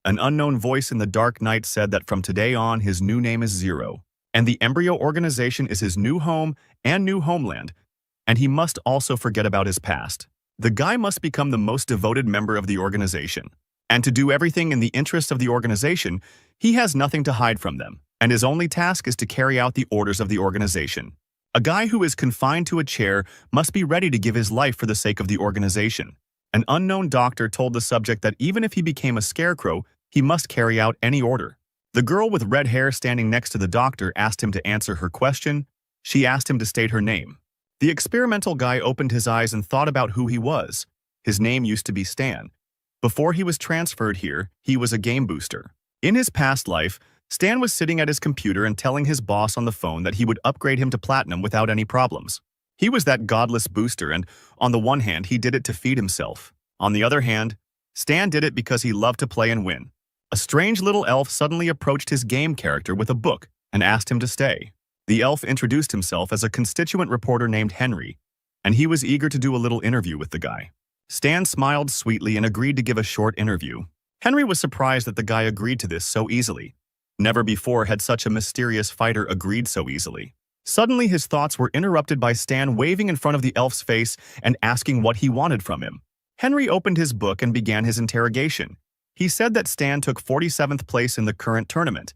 An unknown voice in the dark night said that from today on his new name is Zero, and the embryo organization is his new home and new homeland, and he must also forget about his past. The guy must become the most devoted member of the organization. And to do everything in the interest of the organization, he has nothing to hide from them, and his only task is to carry out the orders of the organization. A guy who is confined to a chair must be ready to give his life for the sake of the organization. An unknown doctor told the subject that even if he became a scarecrow, he must carry out any order. The girl with red hair standing next to the doctor asked him to answer her question. She asked him to state her name. The experimental guy opened his eyes and thought about who he was. His name used to be Stan. Before he was transferred here, he was a game booster. In his past life, Stan was sitting at his computer and telling his boss on the phone that he would upgrade him to platinum without any problems. He was that godless booster, and on the one hand, he did it to feed himself. On the other hand, Stan did it because he loved to play and win. A strange little elf suddenly approached his game character with a book and asked him to stay. The elf introduced himself as a constituent reporter named Henry, and he was eager to do a little interview with the guy. Stan smiled sweetly and agreed to give a short interview. Henry was surprised that the guy agreed to this so easily. Never before had such a mysterious fighter agreed so easily. Suddenly his thoughts were interrupted by Stan waving in front of the elf's face and asking what he wanted from him. Henry opened his book and began his interrogation. He said that Stan took 47th place in the current tournament.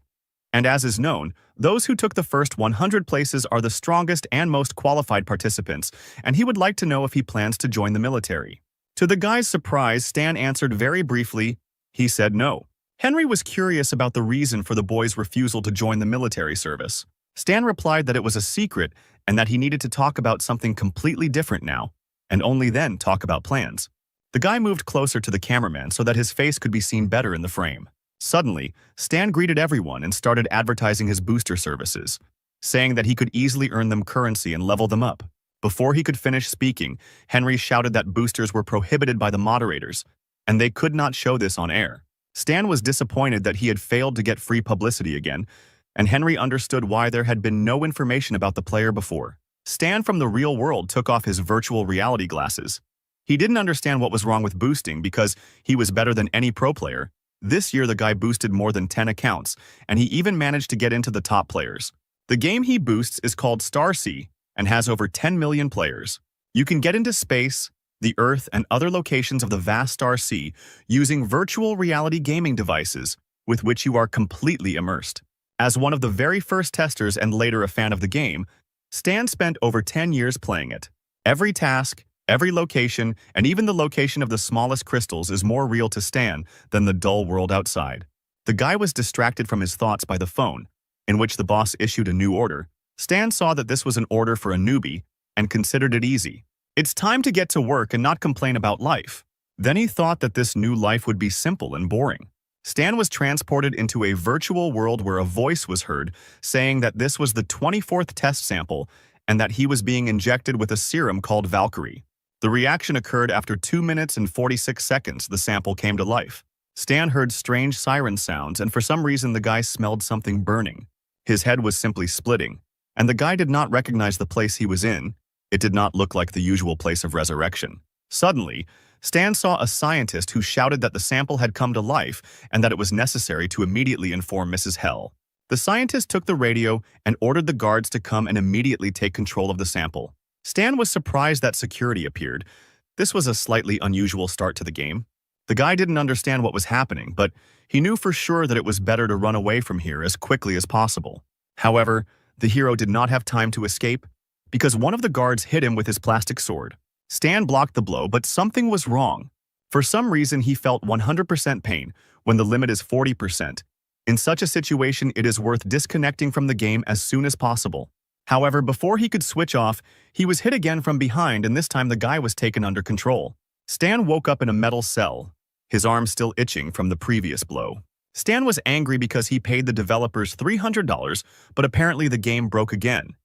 And as is known, those who took the first 100 places are the strongest and most qualified participants, and he would like to know if he plans to join the military. To the guy's surprise, Stan answered very briefly. He said no. Henry was curious about the reason for the boy's refusal to join the military service. Stan replied that it was a secret and that he needed to talk about something completely different now, and only then talk about plans. The guy moved closer to the cameraman so that his face could be seen better in the frame. Suddenly, Stan greeted everyone and started advertising his booster services, saying that he could easily earn them currency and level them up. Before he could finish speaking, Henry shouted that boosters were prohibited by the moderators, and they could not show this on air. Stan was disappointed that he had failed to get free publicity again, and Henry understood why there had been no information about the player before. Stan from the real world took off his virtual reality glasses. He didn't understand what was wrong with boosting because he was better than any pro player. This year the guy boosted more than 10 accounts, and he even managed to get into the top players. The game he boosts is called Star Sea and has over 10 million players. You can get into space, the Earth, and other locations of the vast Star Sea using virtual reality gaming devices with which you are completely immersed. As one of the very first testers and later a fan of the game, Stan spent over 10 years playing it. Every task, every location, and even the location of the smallest crystals is more real to Stan than the dull world outside. The guy was distracted from his thoughts by the phone, in which the boss issued a new order. Stan saw that this was an order for a newbie and considered it easy. It's time to get to work and not complain about life. Then he thought that this new life would be simple and boring. Stan was transported into a virtual world where a voice was heard saying that this was the 24th test sample and that he was being injected with a serum called Valkyrie. The reaction occurred after 2 minutes and 46 seconds the sample came to life. Stan heard strange siren sounds, and for some reason the guy smelled something burning. His head was simply splitting, and the guy did not recognize the place he was in. It did not look like the usual place of resurrection. Suddenly, Stan saw a scientist who shouted that the sample had come to life and that it was necessary to immediately inform Mrs. Hell. The scientist took the radio and ordered the guards to come and immediately take control of the sample. Stan was surprised that security appeared. This was a slightly unusual start to the game. The guy didn't understand what was happening, but he knew for sure that it was better to run away from here as quickly as possible. However, the hero did not have time to escape because one of the guards hit him with his plastic sword. Stan blocked the blow, but something was wrong. For some reason, he felt 100% pain when the limit is 40%. In such a situation, it is worth disconnecting from the game as soon as possible. However, before he could switch off, he was hit again from behind, and this time the guy was taken under control. Stan woke up in a metal cell, his arm still itching from the previous blow. Stan was angry because he paid the developers $300, but apparently the game broke again.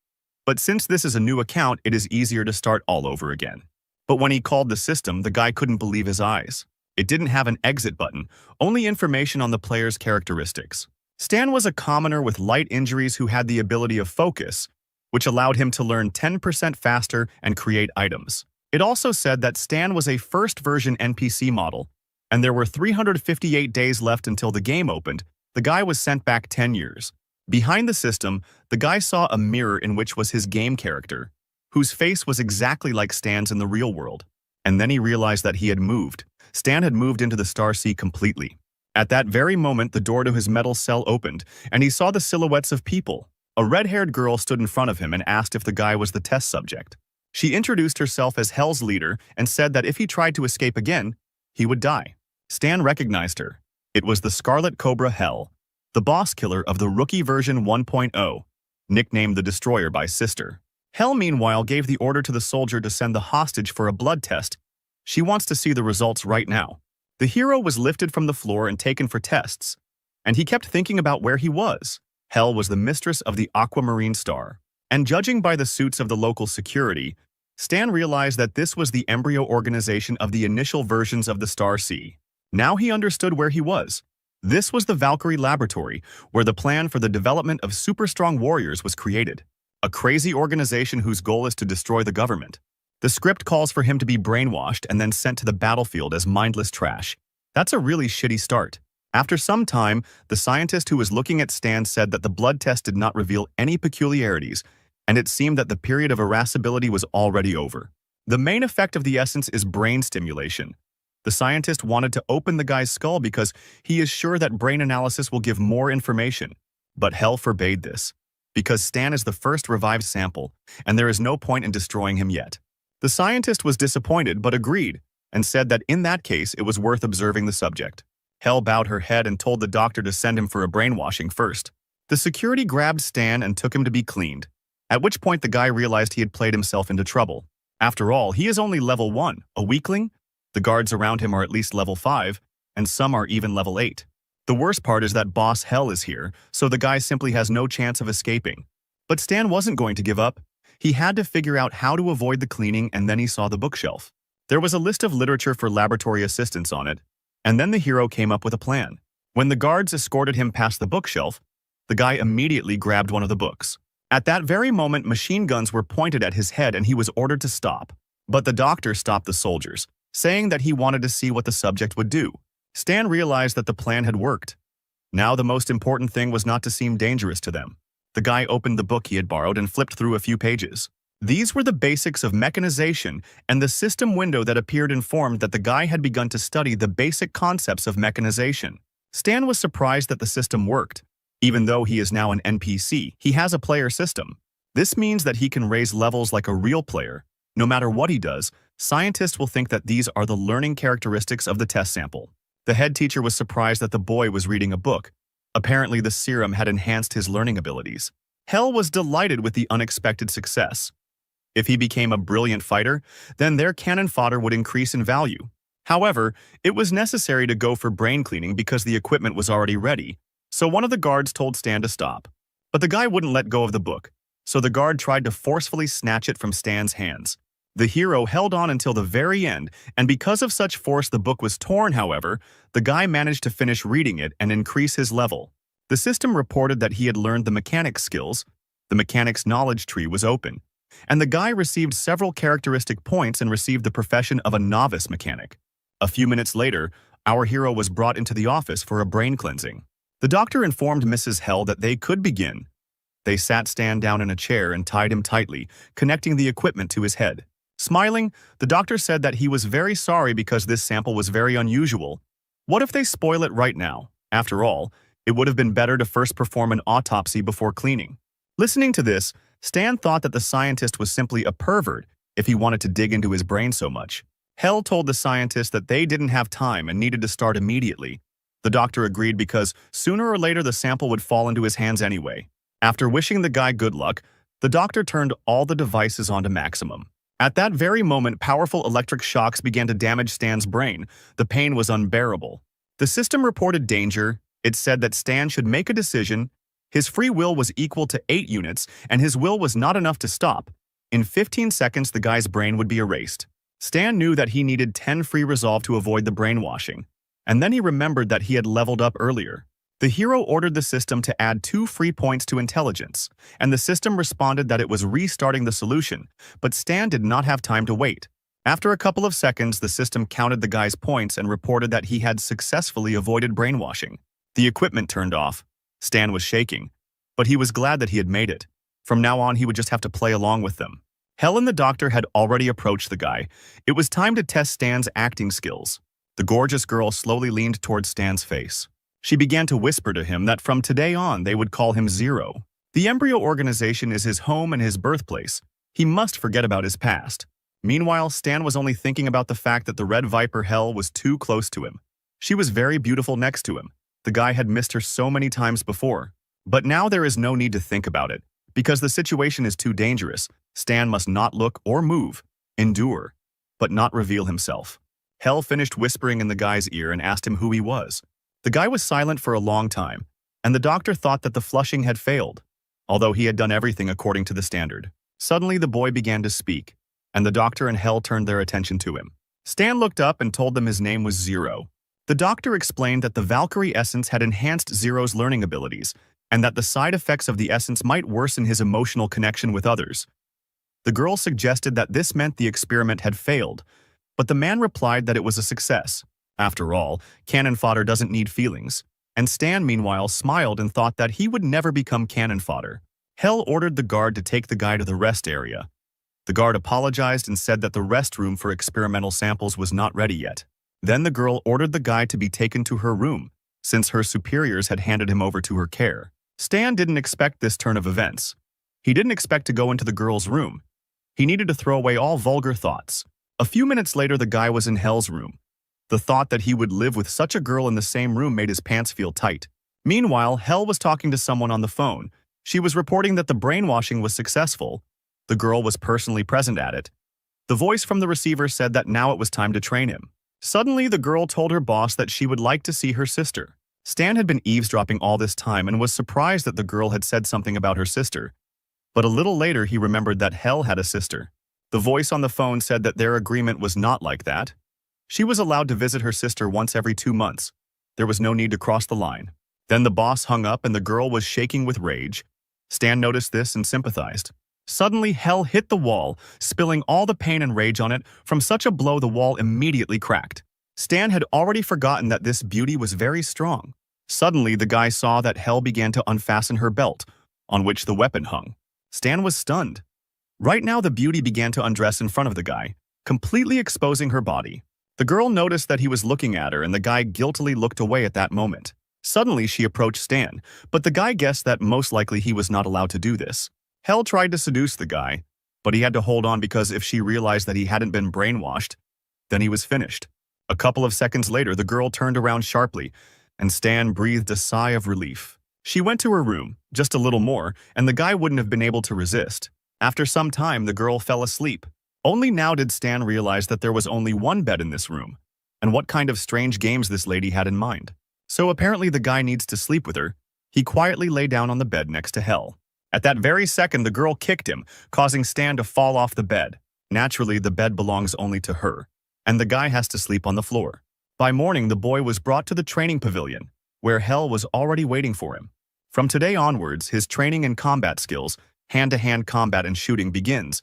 But since this is a new account, it is easier to start all over again. But when he called the system, the guy couldn't believe his eyes. It didn't have an exit button, only information on the player's characteristics. Stan was a commoner with light injuries who had the ability of focus, which allowed him to learn 10% faster and create items. It also said that Stan was a first-version NPC model, and there were 358 days left until the game opened, the guy was sent back 10 years. Behind the system, the guy saw a mirror in which was his game character, whose face was exactly like Stan's in the real world. And then he realized that he had moved. Stan had moved into the Star Sea completely. At that very moment, the door to his metal cell opened, and he saw the silhouettes of people. A red-haired girl stood in front of him and asked if the guy was the test subject. She introduced herself as Hell's leader and said that if he tried to escape again, he would die. Stan recognized her. It was the Scarlet Cobra Hell, the boss killer of the rookie version 1.0, nicknamed the Destroyer by Sister. Hell, meanwhile, gave the order to the soldier to send the hostage for a blood test. She wants to see the results right now. The hero was lifted from the floor and taken for tests, and he kept thinking about where he was. Hell was the mistress of the Aquamarine Star, and judging by the suits of the local security, Stan realized that this was the embryo organization of the initial versions of the Star Sea. Now he understood where he was. This was the Valkyrie Laboratory, where the plan for the development of super-strong warriors was created. A crazy organization whose goal is to destroy the government. The script calls for him to be brainwashed and then sent to the battlefield as mindless trash. That's a really shitty start. After some time, the scientist who was looking at Stan said that the blood test did not reveal any peculiarities, and it seemed that the period of irascibility was already over. The main effect of the essence is brain stimulation. The scientist wanted to open the guy's skull because he is sure that brain analysis will give more information. But Hell forbade this, because Stan is the first revived sample, and there is no point in destroying him yet. The scientist was disappointed but agreed, and said that in that case it was worth observing the subject. Hell bowed her head and told the doctor to send him for a brainwashing first. The security grabbed Stan and took him to be cleaned, at which point the guy realized he had played himself into trouble. After all, he is only level 1, a weakling. The guards around him are at least level 5, and some are even level 8. The worst part is that boss Hell is here, so the guy simply has no chance of escaping. But Stan wasn't going to give up. He had to figure out how to avoid the cleaning, and then he saw the bookshelf. There was a list of literature for laboratory assistants on it, and then the hero came up with a plan. When the guards escorted him past the bookshelf, the guy immediately grabbed one of the books. At that very moment, machine guns were pointed at his head and he was ordered to stop. But the doctor stopped the soldiers, saying that he wanted to see what the subject would do. Stan realized that the plan had worked. Now the most important thing was not to seem dangerous to them. The guy opened the book he had borrowed and flipped through a few pages. These were the basics of mechanization, and the system window that appeared informed that the guy had begun to study the basic concepts of mechanization. Stan was surprised that the system worked. Even though he is now an NPC, he has a player system. This means that he can raise levels like a real player. No matter what he does, scientists will think that these are the learning characteristics of the test sample. The head teacher was surprised that the boy was reading a book. Apparently, the serum had enhanced his learning abilities. Hell was delighted with the unexpected success. If he became a brilliant fighter, then their cannon fodder would increase in value. However, it was necessary to go for brain cleaning because the equipment was already ready, so one of the guards told Stan to stop. But the guy wouldn't let go of the book, so the guard tried to forcefully snatch it from Stan's hands. The hero held on until the very end, and because of such force the book was torn. However, the guy managed to finish reading it and increase his level. The system reported that he had learned the mechanics skills. The mechanics knowledge tree was open, and the guy received several characteristic points and received the profession of a novice mechanic. A few minutes later, our hero was brought into the office for a brain cleansing. The doctor informed Mrs. Hell that they could begin. They sat Stan down in a chair and tied him tightly, connecting the equipment to his head. Smiling, the doctor said that he was very sorry because this sample was very unusual. What if they spoil it right now? After all, it would have been better to first perform an autopsy before cleaning. Listening to this, Stan thought that the scientist was simply a pervert if he wanted to dig into his brain so much. Hell told the scientist that they didn't have time and needed to start immediately. The doctor agreed because sooner or later the sample would fall into his hands anyway. After wishing the guy good luck, the doctor turned all the devices onto maximum. At that very moment, powerful electric shocks began to damage Stan's brain. The pain was unbearable. The system reported danger. It said that Stan should make a decision. His free will was equal to 8 units, and his will was not enough to stop. In 15 seconds, the guy's brain would be erased. Stan knew that he needed 10 free resolve to avoid the brainwashing. And then he remembered that he had leveled up earlier. The hero ordered the system to add 2 free points to intelligence, and the system responded that it was restarting the solution, but Stan did not have time to wait. After a couple of seconds, the system counted the guy's points and reported that he had successfully avoided brainwashing. The equipment turned off. Stan was shaking, but he was glad that he had made it. From now on, he would just have to play along with them. Hell and the doctor had already approached the guy. It was time to test Stan's acting skills. The gorgeous girl slowly leaned towards Stan's face. She began to whisper to him that from today on they would call him Zero. The embryo organization is his home and his birthplace. He must forget about his past. Meanwhile, Stan was only thinking about the fact that the Red Viper Hell was too close to him. She was very beautiful next to him. The guy had missed her so many times before. But now there is no need to think about it. Because the situation is too dangerous, Stan must not look or move, endure, but not reveal himself. Hell finished whispering in the guy's ear and asked him who he was. The guy was silent for a long time, and the doctor thought that the flushing had failed, although he had done everything according to the standard. Suddenly, the boy began to speak, and the doctor and Hell turned their attention to him. Stan looked up and told them his name was Zero. The doctor explained that the Valkyrie essence had enhanced Zero's learning abilities, and that the side effects of the essence might worsen his emotional connection with others. The girl suggested that this meant the experiment had failed, but the man replied that it was a success. After all, cannon fodder doesn't need feelings, and Stan meanwhile smiled and thought that he would never become cannon fodder. Hell ordered the guard to take the guy to the rest area. The guard apologized and said that the restroom for experimental samples was not ready yet. Then the girl ordered the guy to be taken to her room, since her superiors had handed him over to her care. Stan didn't expect this turn of events. He didn't expect to go into the girl's room. He needed to throw away all vulgar thoughts. A few minutes later, the guy was in Hell's room. The thought that he would live with such a girl in the same room made his pants feel tight. Meanwhile, Hell was talking to someone on the phone. She was reporting that the brainwashing was successful. The girl was personally present at it. The voice from the receiver said that now it was time to train him. Suddenly, the girl told her boss that she would like to see her sister. Stan had been eavesdropping all this time and was surprised that the girl had said something about her sister. But a little later, he remembered that Hell had a sister. The voice on the phone said that their agreement was not like that. She was allowed to visit her sister once every 2 months. There was no need to cross the line. Then the boss hung up and the girl was shaking with rage. Stan noticed this and sympathized. Suddenly, Hell hit the wall, spilling all the pain and rage on it. From such a blow, the wall immediately cracked. Stan had already forgotten that this beauty was very strong. Suddenly, the guy saw that Hell began to unfasten her belt, on which the weapon hung. Stan was stunned. Right now, the beauty began to undress in front of the guy, completely exposing her body. The girl noticed that he was looking at her, and the guy guiltily looked away at that moment. Suddenly, she approached Stan, but the guy guessed that most likely he was not allowed to do this. Hell tried to seduce the guy, but he had to hold on because if she realized that he hadn't been brainwashed, then he was finished. A couple of seconds later, the girl turned around sharply, and Stan breathed a sigh of relief. She went to her room, just a little more, and the guy wouldn't have been able to resist. After some time, the girl fell asleep. Only now did Stan realize that there was only one bed in this room, and what kind of strange games this lady had in mind. So apparently the guy needs to sleep with her. He quietly lay down on the bed next to Hell. At that very second, the girl kicked him, causing Stan to fall off the bed. Naturally, the bed belongs only to her, and the guy has to sleep on the floor. By morning, the boy was brought to the training pavilion, where Hell was already waiting for him. From today onwards, his training in combat skills, hand-to-hand combat and shooting, begins.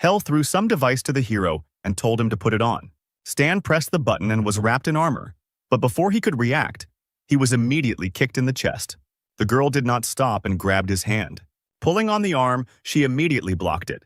Hell threw some device to the hero and told him to put it on. Stan pressed the button and was wrapped in armor, but before he could react, he was immediately kicked in the chest. The girl did not stop and grabbed his hand. Pulling on the arm, she immediately blocked it.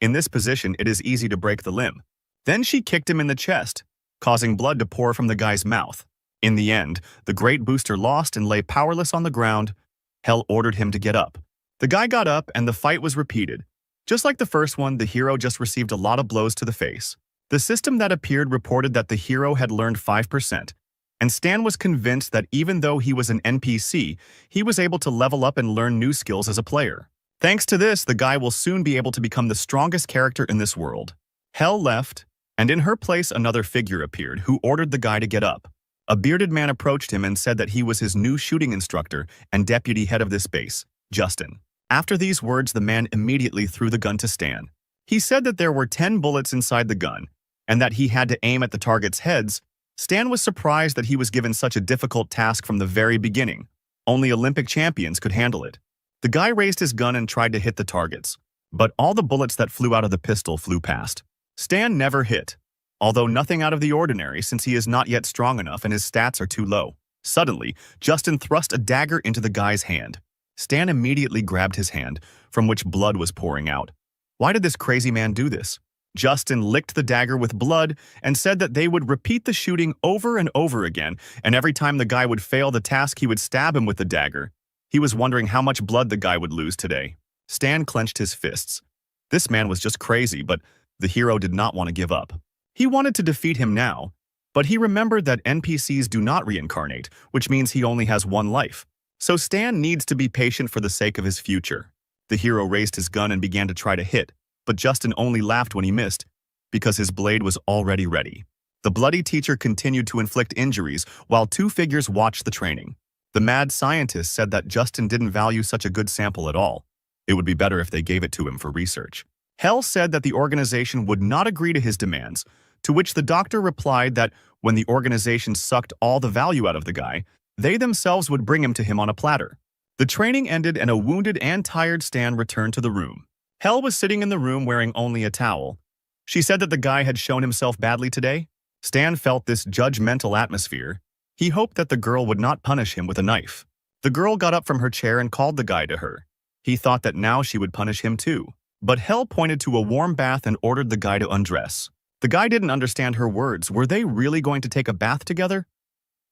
In this position, it is easy to break the limb. Then she kicked him in the chest, causing blood to pour from the guy's mouth. In the end, the great booster lost and lay powerless on the ground. Hell ordered him to get up. The guy got up and the fight was repeated. Just like the first one, the hero just received a lot of blows to the face. The system that appeared reported that the hero had learned 5%, and Stan was convinced that even though he was an NPC, he was able to level up and learn new skills as a player. Thanks to this, the guy will soon be able to become the strongest character in this world. Hell left, and in her place another figure appeared who ordered the guy to get up. A bearded man approached him and said that he was his new shooting instructor and deputy head of this base, Justin. After these words, the man immediately threw the gun to Stan. He said that there were 10 bullets inside the gun, and that he had to aim at the target's heads. Stan was surprised that he was given such a difficult task from the very beginning. Only Olympic champions could handle it. The guy raised his gun and tried to hit the targets, but all the bullets that flew out of the pistol flew past. Stan never hit. although nothing out of the ordinary since he is not yet strong enough and his stats are too low. Suddenly, Justin thrust a dagger into the guy's hand. Stan immediately grabbed his hand, from which blood was pouring out. Why did this crazy man do this? Justin licked the dagger with blood and said that they would repeat the shooting over and over again, and every time the guy would fail the task, he would stab him with the dagger. He was wondering how much blood the guy would lose today. Stan clenched his fists. This man was just crazy, but the hero did not want to give up. He wanted to defeat him now, but he remembered that NPCs do not reincarnate, which means he only has one life. So Stan needs to be patient for the sake of his future. The hero raised his gun and began to try to hit, but Justin only laughed when he missed, because his blade was already ready. The bloody teacher continued to inflict injuries while two figures watched the training. The mad scientist said that Justin didn't value such a good sample at all. It would be better if they gave it to him for research. Hell said that the organization would not agree to his demands, to which the doctor replied that when the organization sucked all the value out of the guy, they themselves would bring him to him on a platter. The training ended and a wounded and tired Stan returned to the room. Hell was sitting in the room wearing only a towel. She said that the guy had shown himself badly today. Stan felt this judgmental atmosphere. He hoped that the girl would not punish him with a knife. The girl got up from her chair and called the guy to her. He thought that now she would punish him too. But Hell pointed to a warm bath and ordered the guy to undress. The guy didn't understand her words. Were they really going to take a bath together?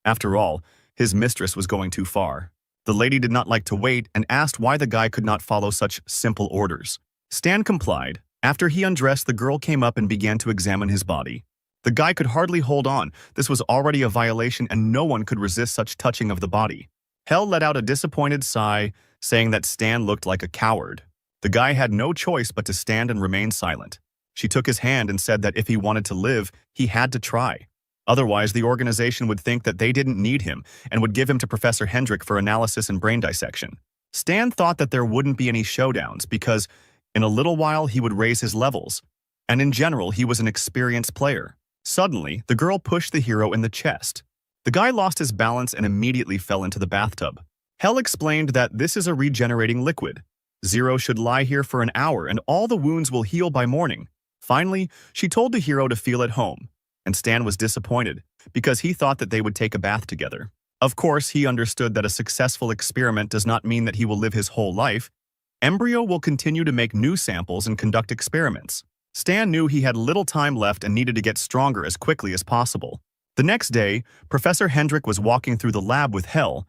After all, his mistress was going too far. The lady did not like to wait and asked why the guy could not follow such simple orders. Stan complied. After he undressed, the girl came up and began to examine his body. The guy could hardly hold on. This was already a violation and no one could resist such touching of the body. Hell let out a disappointed sigh, saying that Stan looked like a coward. The guy had no choice but to stand and remain silent. She took his hand and said that if he wanted to live, he had to try. Otherwise, the organization would think that they didn't need him and would give him to Professor Hendrik for analysis and brain dissection. Stan thought that there wouldn't be any showdowns because in a little while he would raise his levels, and in general he was an experienced player. Suddenly, the girl pushed the hero in the chest. The guy lost his balance and immediately fell into the bathtub. Hell explained that this is a regenerating liquid. Zero should lie here for an hour and all the wounds will heal by morning. Finally, she told the hero to feel at home, and Stan was disappointed because he thought that they would take a bath together. Of course, he understood that a successful experiment does not mean that he will live his whole life. Embryo will continue to make new samples and conduct experiments. Stan knew he had little time left and needed to get stronger as quickly as possible. The next day, Professor Hendrik was walking through the lab with Hell.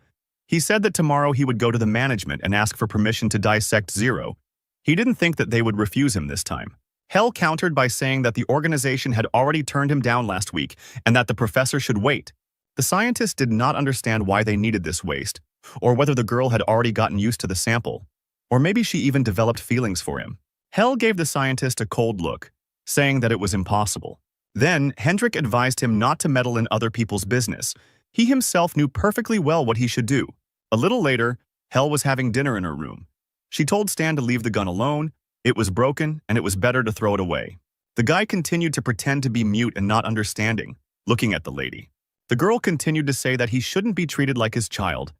He said that tomorrow he would go to the management and ask for permission to dissect Zero. He didn't think that they would refuse him this time. Hell countered by saying that the organization had already turned him down last week and that the professor should wait. The scientist did not understand why they needed this waste, or whether the girl had already gotten used to the sample, or maybe she even developed feelings for him. Hell gave the scientist a cold look, saying that it was impossible. Then, Hendrik advised him not to meddle in other people's business. He himself knew perfectly well what he should do. A little later, Hell was having dinner in her room. She told Stan to leave the gun alone. It was broken, and it was better to throw it away. The guy continued to pretend to be mute and not understanding, looking at the lady. The girl continued to say that he shouldn't be treated like his child.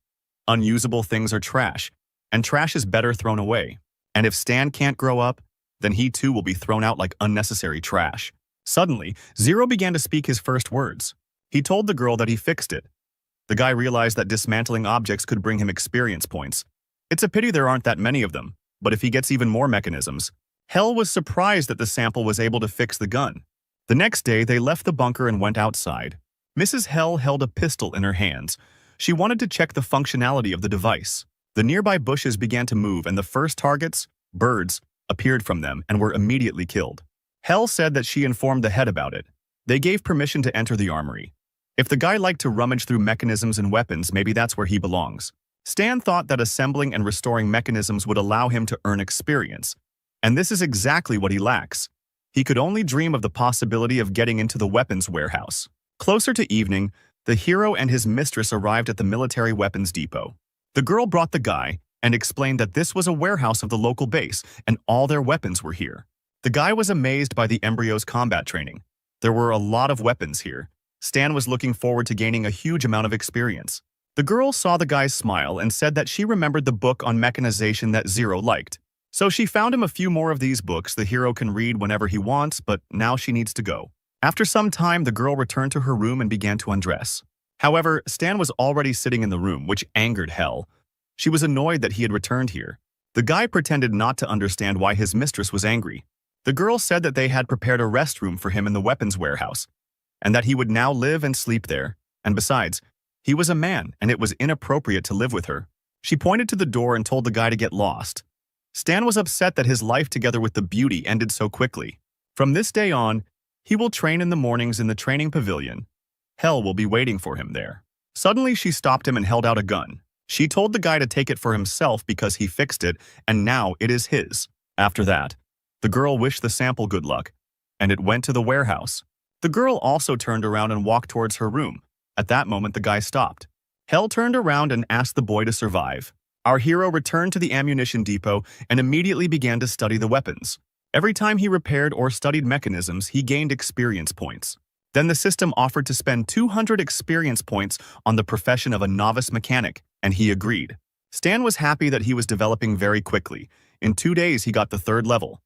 Unusable things are trash, and trash is better thrown away. And if Stan can't grow up, then he too will be thrown out like unnecessary trash. Suddenly, Zero began to speak his first words. He told the girl that he fixed it. The guy realized that dismantling objects could bring him experience points. It's a pity there aren't that many of them, but if he gets even more mechanisms. Hell was surprised that the sample was able to fix the gun. The next day, they left the bunker and went outside. Mrs. Hell held a pistol in her hands. She wanted to check the functionality of the device. The nearby bushes began to move and the first targets, birds, appeared from them and were immediately killed. Hell said that she informed the head about it. They gave permission to enter the armory. If the guy liked to rummage through mechanisms and weapons, maybe that's where he belongs. Stan thought that assembling and restoring mechanisms would allow him to earn experience. And this is exactly what he lacks. He could only dream of the possibility of getting into the weapons warehouse. Closer to evening, the hero and his mistress arrived at the military weapons depot. The girl brought the guy and explained that this was a warehouse of the local base and all their weapons were here. The guy was amazed by the embryo's combat training. There were a lot of weapons here. Stan was looking forward to gaining a huge amount of experience. The girl saw the guy's smile and said that she remembered the book on mechanization that Zero liked. So she found him a few more of these books the hero can read whenever he wants, but now she needs to go. After some time, the girl returned to her room and began to undress. However, Stan was already sitting in the room, which angered Hell. She was annoyed that he had returned here. The guy pretended not to understand why his mistress was angry. The girl said that they had prepared a restroom for him in the weapons warehouse, and that he would now live and sleep there. And besides, he was a man, and it was inappropriate to live with her. She pointed to the door and told the guy to get lost. Stan was upset that his life together with the beauty ended so quickly. From this day on, he will train in the mornings in the training pavilion. Hell will be waiting for him there. Suddenly, she stopped him and held out a gun. She told the guy to take it for himself because he fixed it, and now it is his. After that, the girl wished the sample good luck, and it went to the warehouse. The girl also turned around and walked towards her room. At that moment, the guy stopped. Hell turned around and asked the boy to survive. Our hero returned to the ammunition depot and immediately began to study the weapons. Every time he repaired or studied mechanisms, he gained experience points. Then the system offered to spend 200 experience points on the profession of a novice mechanic, and he agreed. Stan was happy that he was developing very quickly. In 2 days, he got the 3rd level.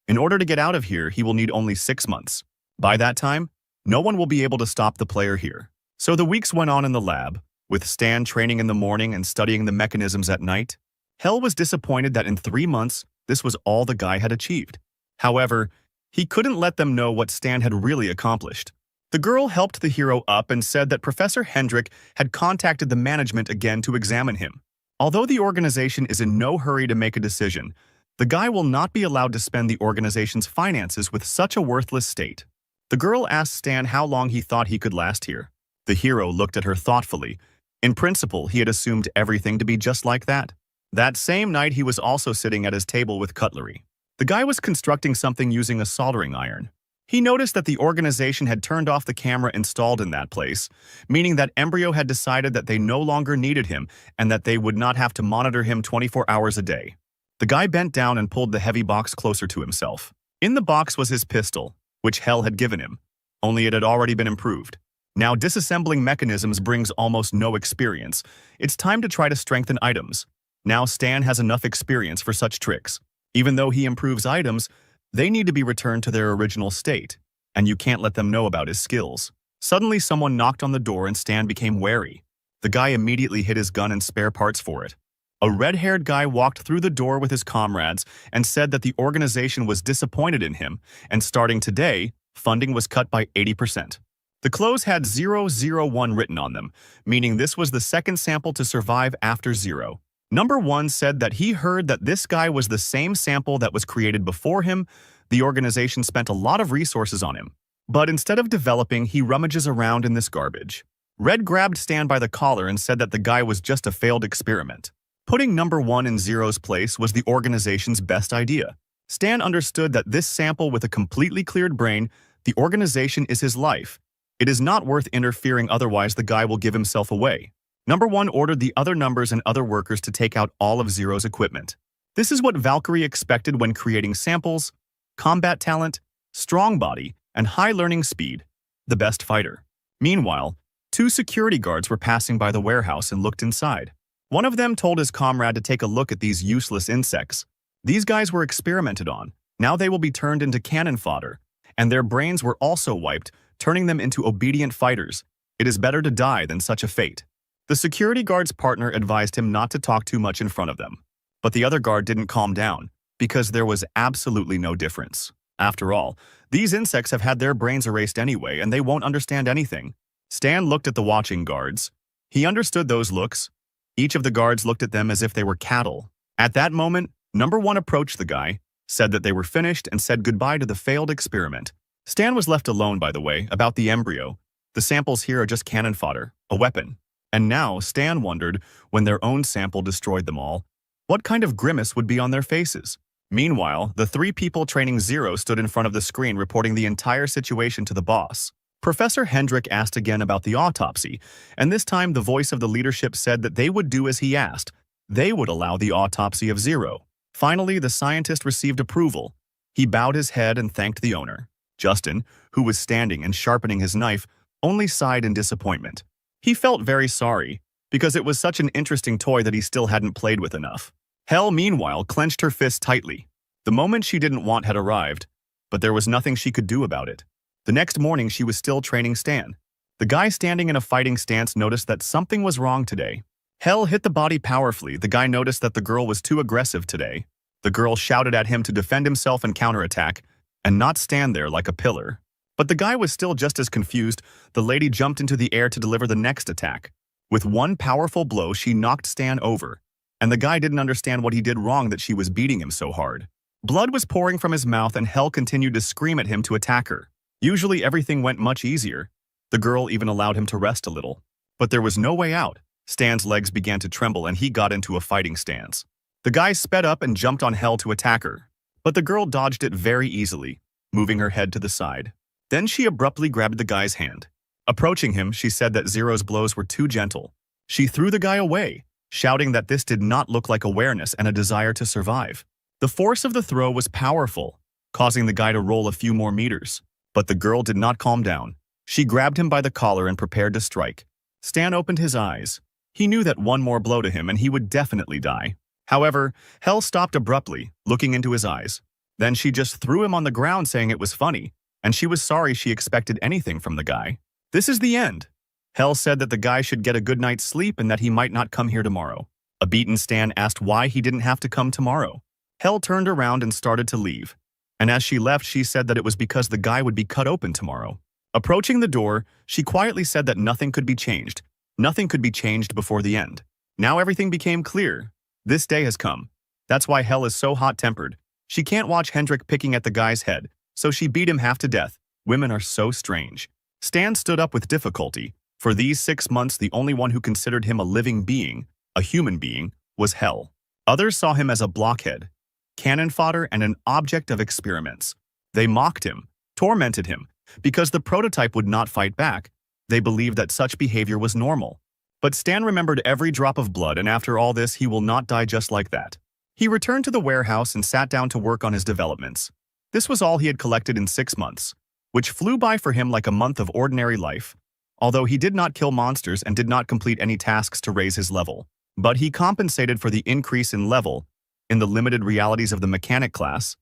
In order to get out of here, he will need only 6 months. By that time, no one will be able to stop the player here. So the weeks went on in the lab, with Stan training in the morning and studying the mechanisms at night. Hell was disappointed that in 3 months, this was all the guy had achieved. However, he couldn't let them know what Stan had really accomplished. The girl helped the hero up and said that Professor Hendrik had contacted the management again to examine him. Although the organization is in no hurry to make a decision, the guy will not be allowed to spend the organization's finances with such a worthless state. The girl asked Stan how long he thought he could last here. The hero looked at her thoughtfully. In principle, he had assumed everything to be just like that. That same night, he was also sitting at his table with cutlery. The guy was constructing something using a soldering iron. He noticed that the organization had turned off the camera installed in that place, meaning that Embryo had decided that they no longer needed him and that they would not have to monitor him 24 hours a day. The guy bent down and pulled the heavy box closer to himself. In the box was his pistol, which Hell had given him, only it had already been improved. Now disassembling mechanisms brings almost no experience. It's time to try to strengthen items. Now Stan has enough experience for such tricks. Even though he improves items, they need to be returned to their original state, and you can't let them know about his skills. Suddenly, someone knocked on the door and Stan became wary. The guy immediately hid his gun and spare parts for it. A red-haired guy walked through the door with his comrades and said that the organization was disappointed in him, and starting today, funding was cut by 80%. The clothes had 001 written on them, meaning this was the second sample to survive after 0. Number 1 said that he heard that this guy was the same sample that was created before him. The organization spent a lot of resources on him. But instead of developing, he rummages around in this garbage. Red grabbed Stan by the collar and said that the guy was just a failed experiment. Putting number 1 in Zero's place was the organization's best idea. Stan understood that this sample with a completely cleared brain, the organization is his life. It is not worth interfering, otherwise the guy will give himself away. Number 1 ordered the other numbers and other workers to take out all of Zero's equipment. This is what Valkyrie expected when creating samples: combat talent, strong body, and high learning speed. The best fighter. Meanwhile, 2 security guards were passing by the warehouse and looked inside. One of them told his comrade to take a look at these useless insects. These guys were experimented on. Now they will be turned into cannon fodder, and their brains were also wiped, turning them into obedient fighters. It is better to die than such a fate. The security guard's partner advised him not to talk too much in front of them. But the other guard didn't calm down, because there was absolutely no difference. After all, these insects have had their brains erased anyway, and they won't understand anything. Stan looked at the watching guards. He understood those looks. Each of the guards looked at them as if they were cattle. At that moment, number 1 approached the guy, said that they were finished, and said goodbye to the failed experiment. Stan was left alone, by the way, about the embryo. The samples here are just cannon fodder, a weapon. And now Stan wondered, when their own sample destroyed them all, what kind of grimace would be on their faces. Meanwhile, the 3 people training Zero stood in front of the screen reporting the entire situation to the boss. Professor Hendrik asked again about the autopsy, and this time the voice of the leadership said that they would do as he asked. They would allow the autopsy of Zero. Finally, the scientist received approval. He bowed his head and thanked the owner. Justin, who was standing and sharpening his knife, only sighed in disappointment. He felt very sorry, because it was such an interesting toy that he still hadn't played with enough. Hell, meanwhile, clenched her fist tightly. The moment she didn't want had arrived, but there was nothing she could do about it. The next morning, she was still training Stan. The guy standing in a fighting stance noticed that something was wrong today. Hell hit the body powerfully. The guy noticed that the girl was too aggressive today. The girl shouted at him to defend himself and counterattack, and not stand there like a pillar. But the guy was still just as confused. The lady jumped into the air to deliver the next attack. With one powerful blow, she knocked Stan over, and the guy didn't understand what he did wrong that she was beating him so hard. Blood was pouring from his mouth, and Hell continued to scream at him to attack her. Usually everything went much easier. The girl even allowed him to rest a little. But there was no way out. Stan's legs began to tremble and he got into a fighting stance. The guy sped up and jumped on Hell to attack her. But the girl dodged it very easily, moving her head to the side. Then she abruptly grabbed the guy's hand. Approaching him, she said that Zero's blows were too gentle. She threw the guy away, shouting that this did not look like awareness and a desire to survive. The force of the throw was powerful, causing the guy to roll a few more meters. But the girl did not calm down. She grabbed him by the collar and prepared to strike. Stan opened his eyes. He knew that one more blow to him and he would definitely die. However, Hell stopped abruptly, looking into his eyes. Then she just threw him on the ground, saying it was funny, and she was sorry she expected anything from the guy. This is the end. Hell said that the guy should get a good night's sleep and that he might not come here tomorrow. A beaten Stan asked why he didn't have to come tomorrow. Hell turned around and started to leave. And as she left, she said that it was because the guy would be cut open tomorrow. Approaching the door, she quietly said that nothing could be changed. Nothing could be changed before the end. Now everything became clear. This day has come. That's why Hell is so hot-tempered. She can't watch Hendrik picking at the guy's head, so she beat him half to death. Women are so strange. Stan stood up with difficulty. For these 6 months, the only one who considered him a living being, a human being, was Hell. Others saw him as a blockhead, cannon fodder, and an object of experiments. They mocked him, tormented him, because the prototype would not fight back. They believed that such behavior was normal. But Stan remembered every drop of blood, and after all this, he will not die just like that. He returned to the warehouse and sat down to work on his developments. This was all he had collected in 6 months, which flew by for him like a month of ordinary life. Although he did not kill monsters and did not complete any tasks to raise his level. But he compensated for the increase in level in the limited realities of the mechanic class.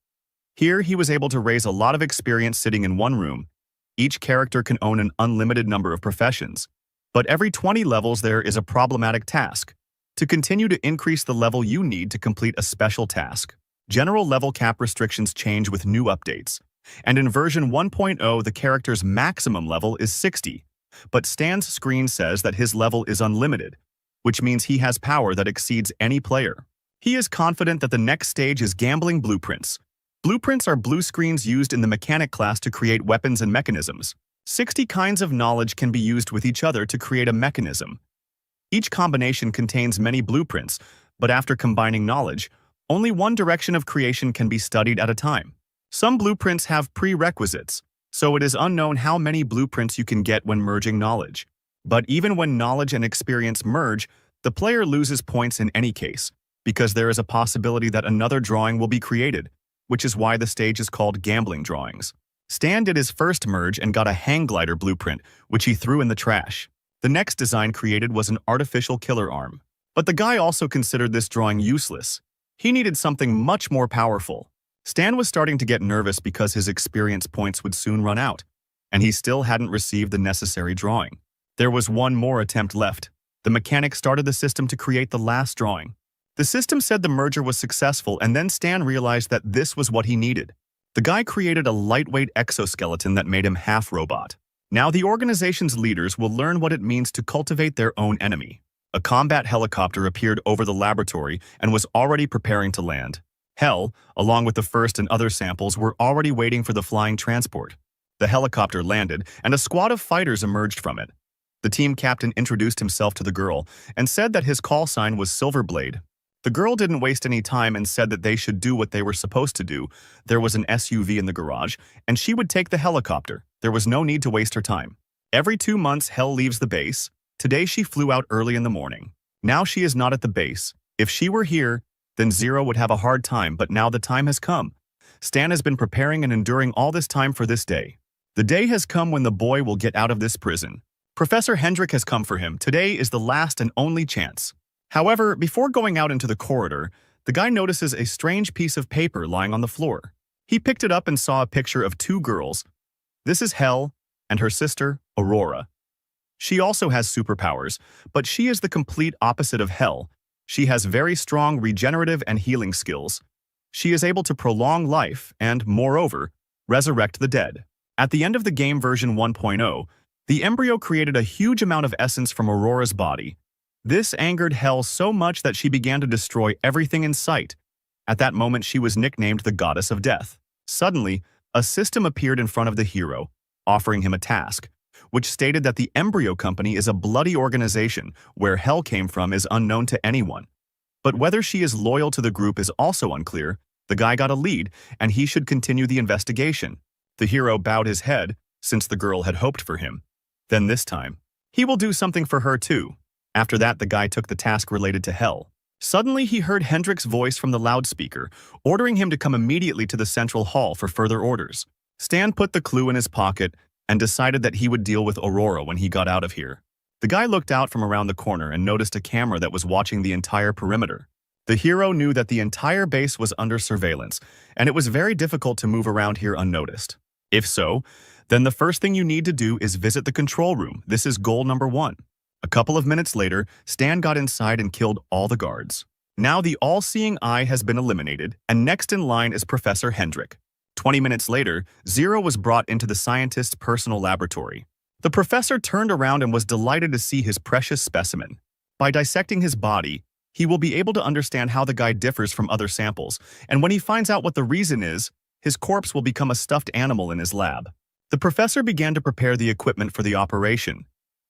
Here, he was able to raise a lot of experience sitting in one room. Each character can own an unlimited number of professions, but every 20 levels there is a problematic task. To continue to increase the level, you need to complete a special task. General level cap restrictions change with new updates, and in version 1.0 the character's maximum level is 60, but Stan's screen says that his level is unlimited, which means he has power that exceeds any player. He is confident that the next stage is gambling blueprints. Blueprints are blue screens used in the mechanic class to create weapons and mechanisms. 60 kinds of knowledge can be used with each other to create a mechanism. Each combination contains many blueprints, but after combining knowledge, only one direction of creation can be studied at a time. Some blueprints have prerequisites, so it is unknown how many blueprints you can get when merging knowledge. But even when knowledge and experience merge, the player loses points in any case, because there is a possibility that another drawing will be created, which is why the stage is called gambling drawings. Stan did his first merge and got a hang glider blueprint, which he threw in the trash. The next design created was an artificial killer arm. But the guy also considered this drawing useless. He needed something much more powerful. Stan was starting to get nervous because his experience points would soon run out, and he still hadn't received the necessary drawing. There was one more attempt left. The mechanic started the system to create the last drawing. The system said the merger was successful, and then Stan realized that this was what he needed. The guy created a lightweight exoskeleton that made him half robot. Now the organization's leaders will learn what it means to cultivate their own enemy. A combat helicopter appeared over the laboratory and was already preparing to land. Hell, along with the first and other samples, were already waiting for the flying transport. The helicopter landed, and a squad of fighters emerged from it. The team captain introduced himself to the girl and said that his call sign was Silverblade. The girl didn't waste any time and said that they should do what they were supposed to do. There was an SUV in the garage, and she would take the helicopter. There was no need to waste her time. Every 2 months, Hell leaves the base. Today she flew out early in the morning. Now she is not at the base. If she were here, then Zero would have a hard time, but now the time has come. Stan has been preparing and enduring all this time for this day. The day has come when the boy will get out of this prison. Professor Hendrik has come for him. Today is the last and only chance. However, before going out into the corridor, the guy notices a strange piece of paper lying on the floor. He picked it up and saw a picture of 2 girls. This is Hell and her sister, Aurora. She also has superpowers, but she is the complete opposite of Hell. She has very strong regenerative and healing skills. She is able to prolong life and, moreover, resurrect the dead. At the end of the game version 1.0, the embryo created a huge amount of essence from Aurora's body. This angered Hell so much that she began to destroy everything in sight. At that moment, she was nicknamed the Goddess of Death. Suddenly, a system appeared in front of the hero, offering him a task, which stated that the Embryo Company is a bloody organization. Where Hell came from is unknown to anyone. But whether she is loyal to the group is also unclear. The guy got a lead, and he should continue the investigation. The hero bowed his head, since the girl had hoped for him. Then this time, he will do something for her too. After that, the guy took the task related to Hell. Suddenly, he heard Hendrik's voice from the loudspeaker, ordering him to come immediately to the central hall for further orders. Stan put the clue in his pocket and decided that he would deal with Aurora when he got out of here. The guy looked out from around the corner and noticed a camera that was watching the entire perimeter. The hero knew that the entire base was under surveillance, and it was very difficult to move around here unnoticed. If so, then the first thing you need to do is visit the control room. This is goal number 1. A couple of minutes later, Stan got inside and killed all the guards. Now the all-seeing eye has been eliminated, and next in line is Professor Hendrik. 20 minutes later, Zero was brought into the scientist's personal laboratory. The professor turned around and was delighted to see his precious specimen. By dissecting his body, he will be able to understand how the guy differs from other samples, and when he finds out what the reason is, his corpse will become a stuffed animal in his lab. The professor began to prepare the equipment for the operation.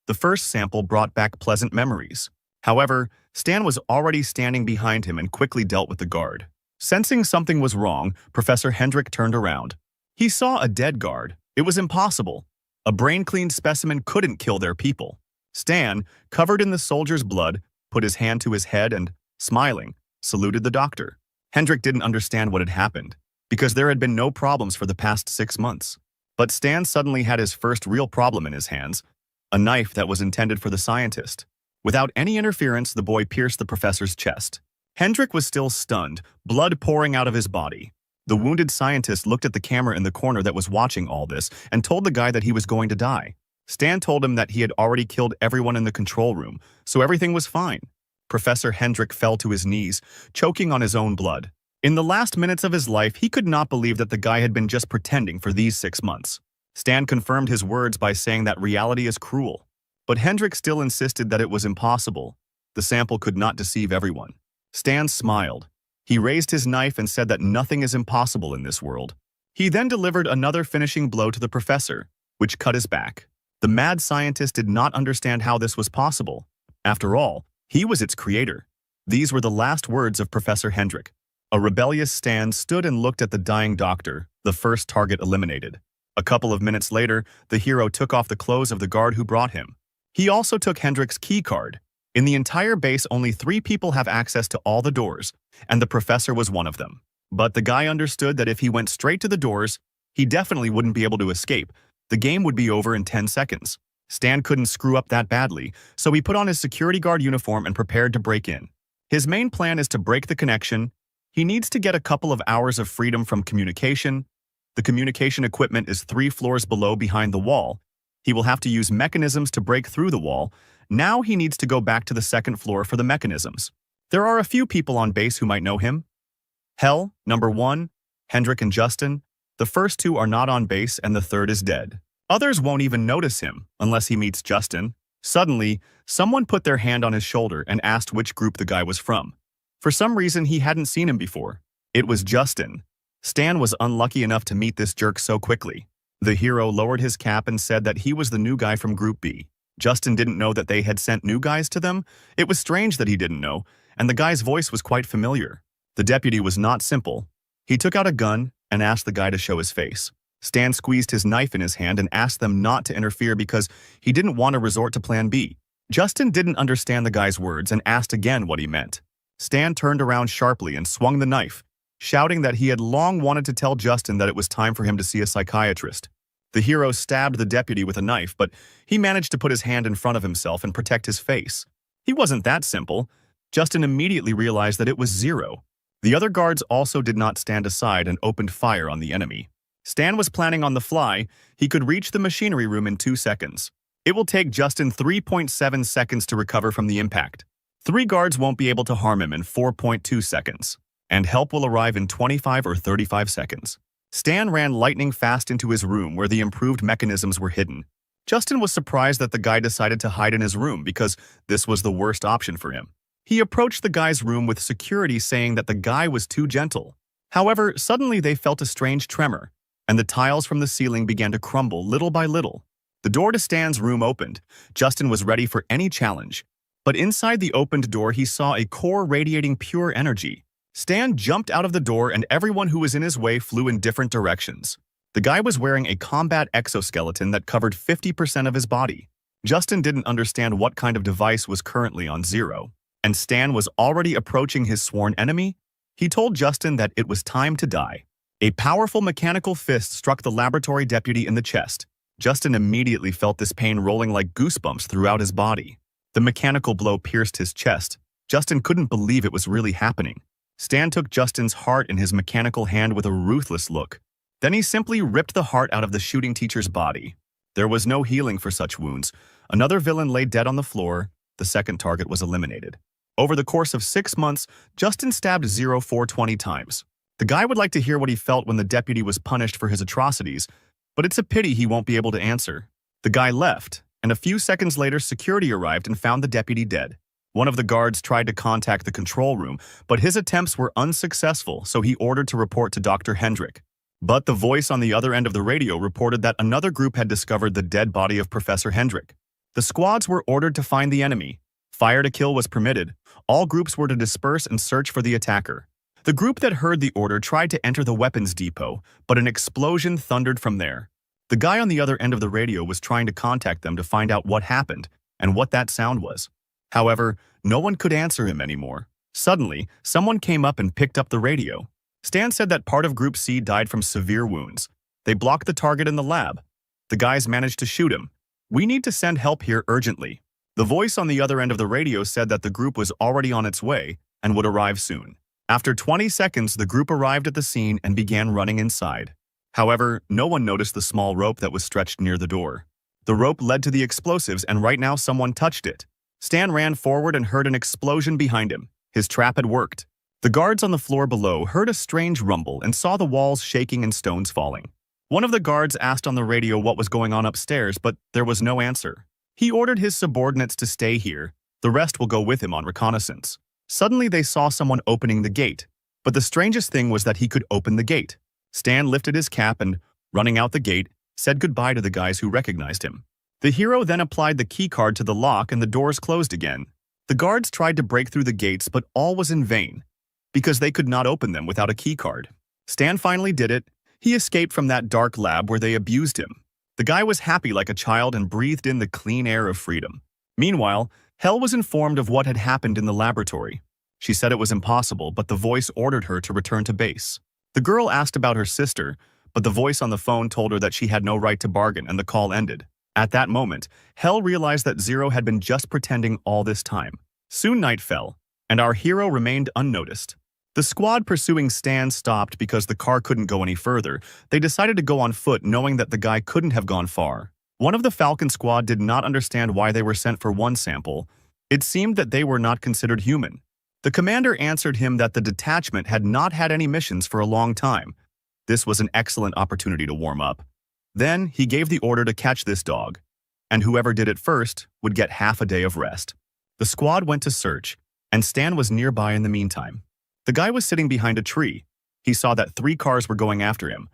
The first sample brought back pleasant memories. However, Stan was already standing behind him and quickly dealt with the guard. Sensing something was wrong, Professor Hendrik turned around. He saw a dead guard. It was impossible. A brain-cleaned specimen couldn't kill their people. Stan, covered in the soldier's blood, put his hand to his head and, smiling, saluted the doctor. Hendrik didn't understand what had happened, because there had been no problems for the past 6 months. But Stan suddenly had his first real problem in his hands, a knife that was intended for the scientist. Without any interference, the boy pierced the professor's chest. Hendrik was still stunned, blood pouring out of his body. The wounded scientist looked at the camera in the corner that was watching all this and told the guy that he was going to die. Stan told him that he had already killed everyone in the control room, so everything was fine. Professor Hendrik fell to his knees, choking on his own blood. In the last minutes of his life, he could not believe that the guy had been just pretending for these 6 months. Stan confirmed his words by saying that reality is cruel. But Hendrik still insisted that it was impossible. The sample could not deceive everyone. Stan smiled. He raised his knife and said that nothing is impossible in this world. He then delivered another finishing blow to the professor, which cut his back. The mad scientist did not understand how this was possible. After all, he was its creator. These were the last words of Professor Hendrik. A rebellious Stan stood and looked at the dying doctor, the first target eliminated. A couple of minutes later, the hero took off the clothes of the guard who brought him. He also took Hendrik's key card. In the entire base, only 3 people have access to all the doors, and the professor was one of them. But the guy understood that if he went straight to the doors, he definitely wouldn't be able to escape. The game would be over in 10 seconds. Stan couldn't screw up that badly, so he put on his security guard uniform and prepared to break in. His main plan is to break the connection. He needs to get a couple of hours of freedom from communication. The communication equipment is 3 floors below behind the wall. He will have to use mechanisms to break through the wall. Now he needs to go back to the 2nd floor for the mechanisms. There are a few people on base who might know him. Hell, number 1, Hendrik and Justin. The first 2 are not on base and the 3rd is dead. Others won't even notice him unless he meets Justin. Suddenly, someone put their hand on his shoulder and asked which group the guy was from. For some reason, he hadn't seen him before. It was Justin. Stan was unlucky enough to meet this jerk so quickly. The hero lowered his cap and said that he was the new guy from Group B. Justin didn't know that they had sent new guys to them. It was strange that he didn't know, and the guy's voice was quite familiar. The deputy was not simple. He took out a gun and asked the guy to show his face. Stan squeezed his knife in his hand and asked them not to interfere because he didn't want to resort to Plan B. Justin didn't understand the guy's words and asked again what he meant. Stan turned around sharply and swung the knife, shouting that he had long wanted to tell Justin that it was time for him to see a psychiatrist. The hero stabbed the deputy with a knife, but he managed to put his hand in front of himself and protect his face. He wasn't that simple. Justin immediately realized that it was Zero. The other guards also did not stand aside and opened fire on the enemy. Stan was planning on the fly. He could reach the machinery room in 2 seconds. It will take Justin 3.7 seconds to recover from the impact. 3 guards won't be able to harm him in 4.2 seconds, and help will arrive in 25 or 35 seconds. Stan ran lightning fast into his room where the improved mechanisms were hidden. Justin was surprised that the guy decided to hide in his room because this was the worst option for him. He approached the guy's room with security saying that the guy was too gentle. However, suddenly they felt a strange tremor, and the tiles from the ceiling began to crumble little by little. The door to Stan's room opened. Justin was ready for any challenge. But inside the opened door, he saw a core radiating pure energy. Stan jumped out of the door and everyone who was in his way flew in different directions. The guy was wearing a combat exoskeleton that covered 50% of his body. Justin didn't understand what kind of device was currently on Zero, and Stan was already approaching his sworn enemy. He told Justin that it was time to die. A powerful mechanical fist struck the laboratory deputy in the chest. Justin immediately felt this pain rolling like goosebumps throughout his body. The mechanical blow pierced his chest. Justin couldn't believe it was really happening. Stan took Justin's heart in his mechanical hand with a ruthless look. Then he simply ripped the heart out of the shooting teacher's body. There was no healing for such wounds. Another villain lay dead on the floor. The second target was eliminated. Over the course of 6 months, Justin stabbed Zero 420 times. The guy would like to hear what he felt when the deputy was punished for his atrocities, but it's a pity he won't be able to answer. The guy left, and a few seconds later security arrived and found the deputy dead. One of the guards tried to contact the control room, but his attempts were unsuccessful, so he ordered to report to Dr. Hendrik. But the voice on the other end of the radio reported that another group had discovered the dead body of Professor Hendrik. The squads were ordered to find the enemy. Fire to kill was permitted. All groups were to disperse and search for the attacker. The group that heard the order tried to enter the weapons depot, but an explosion thundered from there. The guy on the other end of the radio was trying to contact them to find out what happened and what that sound was. However, no one could answer him anymore. Suddenly, someone came up and picked up the radio. Stan said that part of Group C died from severe wounds. They blocked the target in the lab. The guys managed to shoot him. "We need to send help here urgently." The voice on the other end of the radio said that the group was already on its way and would arrive soon. After 20 seconds, the group arrived at the scene and began running inside. However, no one noticed the small rope that was stretched near the door. The rope led to the explosives, and right now someone touched it. Stan ran forward and heard an explosion behind him. His trap had worked. The guards on the floor below heard a strange rumble and saw the walls shaking and stones falling. One of the guards asked on the radio what was going on upstairs, but there was no answer. He ordered his subordinates to stay here. The rest will go with him on reconnaissance. Suddenly they saw someone opening the gate, but the strangest thing was that he could open the gate. Stan lifted his cap and, running out the gate, said goodbye to the guys who recognized him. The hero then applied the keycard to the lock and the doors closed again. The guards tried to break through the gates, but all was in vain, because they could not open them without a keycard. Stan finally did it. He escaped from that dark lab where they abused him. The guy was happy like a child and breathed in the clean air of freedom. Meanwhile, Hel was informed of what had happened in the laboratory. She said it was impossible, but the voice ordered her to return to base. The girl asked about her sister, but the voice on the phone told her that she had no right to bargain, and the call ended. At that moment, Hel realized that Zero had been just pretending all this time. Soon night fell, and our hero remained unnoticed. The squad pursuing Stan stopped because the car couldn't go any further. They decided to go on foot, knowing that the guy couldn't have gone far. One of the Falcon squad did not understand why they were sent for one sample. It seemed that they were not considered human. The commander answered him that the detachment had not had any missions for a long time. This was an excellent opportunity to warm up. Then he gave the order to catch this dog, and whoever did it first would get half a day of rest. The squad went to search, and Stan was nearby in the meantime. The guy was sitting behind a tree. He saw that 3 cars were going after him.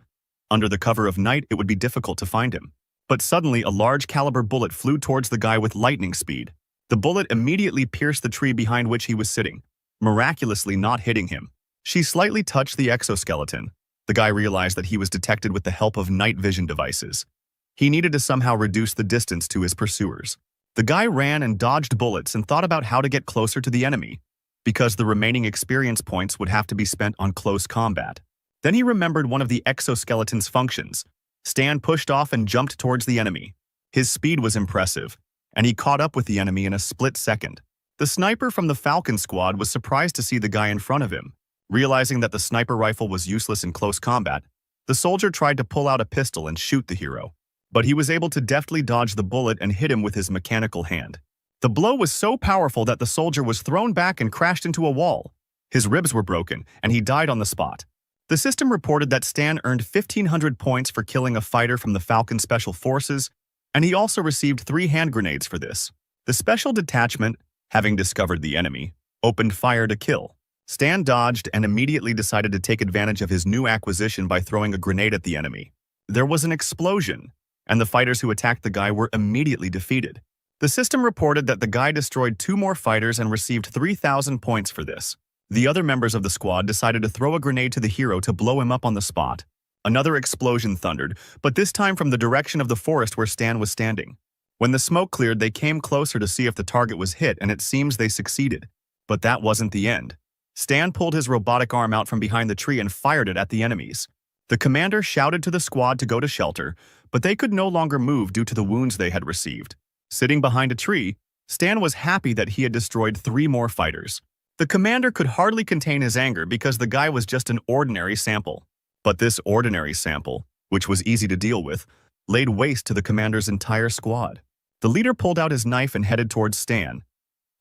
Under the cover of night, it would be difficult to find him. But suddenly, a large caliber bullet flew towards the guy with lightning speed. The bullet immediately pierced the tree behind which he was sitting, miraculously not hitting him. She slightly touched the exoskeleton. The guy realized that he was detected with the help of night vision devices. He needed to somehow reduce the distance to his pursuers. The guy ran and dodged bullets and thought about how to get closer to the enemy, because the remaining experience points would have to be spent on close combat. Then he remembered one of the exoskeleton's functions. Stan pushed off and jumped towards the enemy. His speed was impressive, and he caught up with the enemy in a split second. The sniper from the Falcon squad was surprised to see the guy in front of him. Realizing that the sniper rifle was useless in close combat, The soldier tried to pull out a pistol and shoot the hero, but he was able to deftly dodge the bullet and hit him with his mechanical hand. The blow was so powerful that the soldier was thrown back and crashed into a wall. His ribs were broken, and he died on the spot. The system reported that Stan earned 1,500 points for killing a fighter from the Falcon Special Forces, and he also received 3 hand grenades for this. The special detachment, having discovered the enemy, opened fire to kill. Stan dodged and immediately decided to take advantage of his new acquisition by throwing a grenade at the enemy. There was an explosion, and the fighters who attacked the guy were immediately defeated. The system reported that the guy destroyed 2 more fighters and received 3,000 points for this. The other members of the squad decided to throw a grenade to the hero to blow him up on the spot. Another explosion thundered, but this time from the direction of the forest where Stan was standing. When the smoke cleared, they came closer to see if the target was hit, and it seems they succeeded. But that wasn't the end. Stan pulled his robotic arm out from behind the tree and fired it at the enemies. The commander shouted to the squad to go to shelter, but they could no longer move due to the wounds they had received. Sitting behind a tree, Stan was happy that he had destroyed 3 more fighters. The commander could hardly contain his anger because the guy was just an ordinary sample. But this ordinary sample, which was easy to deal with, laid waste to the commander's entire squad. The leader pulled out his knife and headed towards Stan.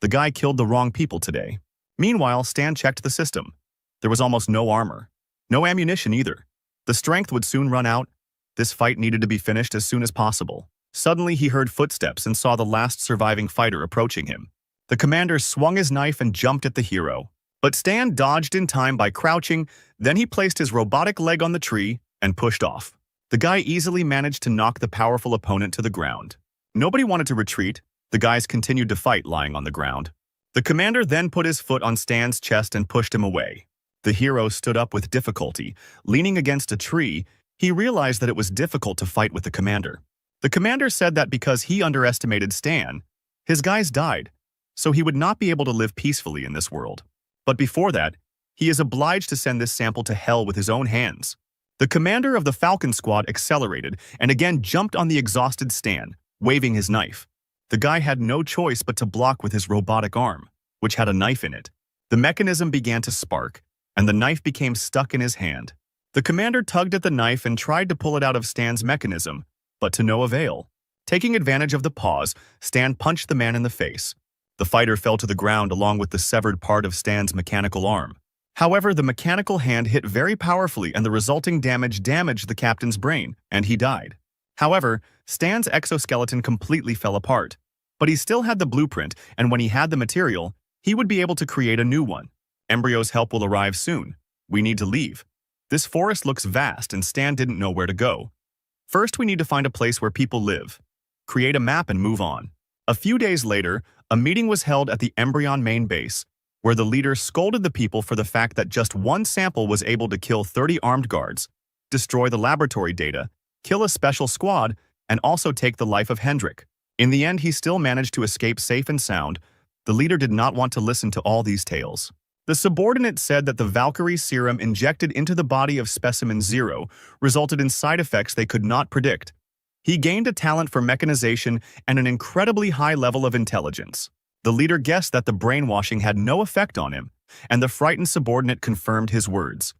The guy killed the wrong people today. Meanwhile, Stan checked the system. There was almost no armor. No ammunition either. The strength would soon run out. This fight needed to be finished as soon as possible. Suddenly, he heard footsteps and saw the last surviving fighter approaching him. The commander swung his knife and jumped at the hero. But Stan dodged in time by crouching, then he placed his robotic leg on the tree and pushed off. The guy easily managed to knock the powerful opponent to the ground. Nobody wanted to retreat. The guys continued to fight lying on the ground. The commander then put his foot on Stan's chest and pushed him away. The hero stood up with difficulty. Leaning against a tree, he realized that it was difficult to fight with the commander. The commander said that because he underestimated Stan, his guys died, so he would not be able to live peacefully in this world. But before that, he is obliged to send this sample to hell with his own hands. The commander of the Falcon Squad accelerated and again jumped on the exhausted Stan, waving his knife. The guy had no choice but to block with his robotic arm, which had a knife in it. The mechanism began to spark, and the knife became stuck in his hand. The commander tugged at the knife and tried to pull it out of Stan's mechanism, but to no avail. Taking advantage of the pause, Stan punched the man in the face. The fighter fell to the ground along with the severed part of Stan's mechanical arm. However, the mechanical hand hit very powerfully and the resulting damage damaged the captain's brain, and he died. However, Stan's exoskeleton completely fell apart. But he still had the blueprint, and when he had the material, he would be able to create a new one. Embryo's help will arrive soon. We need to leave. This forest looks vast and Stan didn't know where to go. First, we need to find a place where people live. Create a map and move on. A few days later, a meeting was held at the Embryon main base, where the leader scolded the people for the fact that just one sample was able to kill 30 armed guards, destroy the laboratory data, kill a special squad, and also take the life of Hendrik. In the end, he still managed to escape safe and sound. The leader did not want to listen to all these tales. The subordinate said that the Valkyrie serum injected into the body of Specimen Zero resulted in side effects they could not predict. He gained a talent for mechanization and an incredibly high level of intelligence. The leader guessed that the brainwashing had no effect on him, and the frightened subordinate confirmed his words.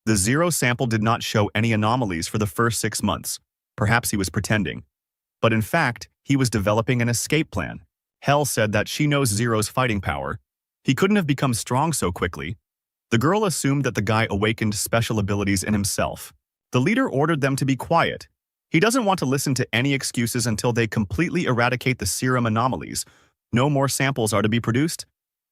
The Zero sample did not show any anomalies for the first 6 months. Perhaps he was pretending. But in fact, he was developing an escape plan. Hell said that she knows Zero's fighting power. He couldn't have become strong so quickly. The girl assumed that the guy awakened special abilities in himself. The leader ordered them to be quiet. He doesn't want to listen to any excuses until they completely eradicate the serum anomalies. No more samples are to be produced.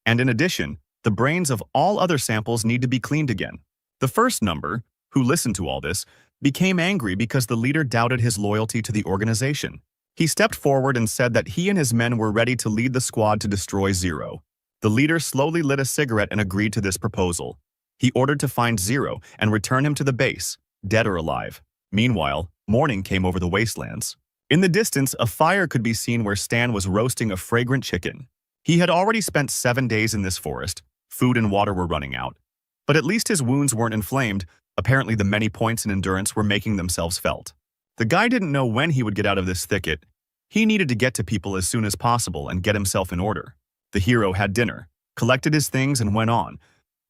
And in addition, the brains of all other samples need to be cleaned again. The first number, who listened to all this, became angry because the leader doubted his loyalty to the organization. He stepped forward and said that he and his men were ready to lead the squad to destroy Zero. The leader slowly lit a cigarette and agreed to this proposal. He ordered to find Zero and return him to the base, dead or alive. Meanwhile, morning came over the wastelands. In the distance, a fire could be seen where Stan was roasting a fragrant chicken. He had already spent 7 days in this forest. Food and water were running out. But at least his wounds weren't inflamed. Apparently the many points in endurance were making themselves felt. The guy didn't know when he would get out of this thicket. He needed to get to people as soon as possible and get himself in order. The hero had dinner, collected his things and went on.